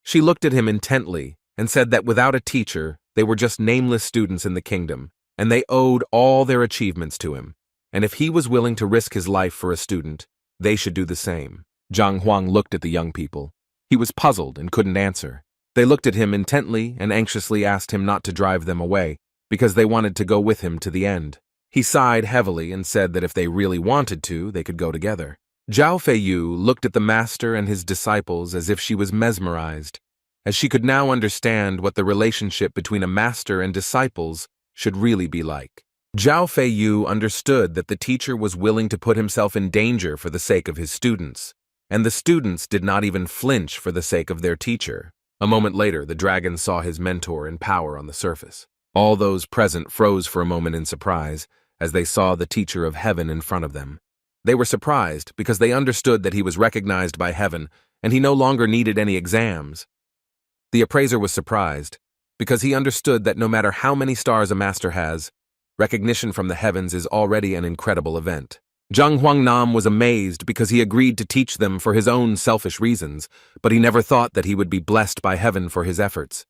She looked at him intently and said that without a teacher, they were just nameless students in the kingdom, and they owed all their achievements to him. And if he was willing to risk his life for a student, they should do the same. Zhang Huang looked at the young people. He was puzzled and couldn't answer. They looked at him intently and anxiously asked him not to drive them away, because they wanted to go with him to the end. He sighed heavily and said that if they really wanted to, they could go together. Zhao Feiyu looked at the master and his disciples as if she was mesmerized, as she could now understand what the relationship between a master and disciples should really be like. Zhao Feiyu understood that the teacher was willing to put himself in danger for the sake of his students, and the students did not even flinch for the sake of their teacher. A moment later, the dragon saw his mentor in power on the surface. All those present froze for a moment in surprise as they saw the teacher of heaven in front of them. They were surprised because they understood that he was recognized by heaven and he no longer needed any exams. The appraiser was surprised because he understood that no matter how many stars a master has, recognition from the heavens is already an incredible event. Zhang Huangnam was amazed because he agreed to teach them for his own selfish reasons, but he never thought that he would be blessed by heaven for his efforts.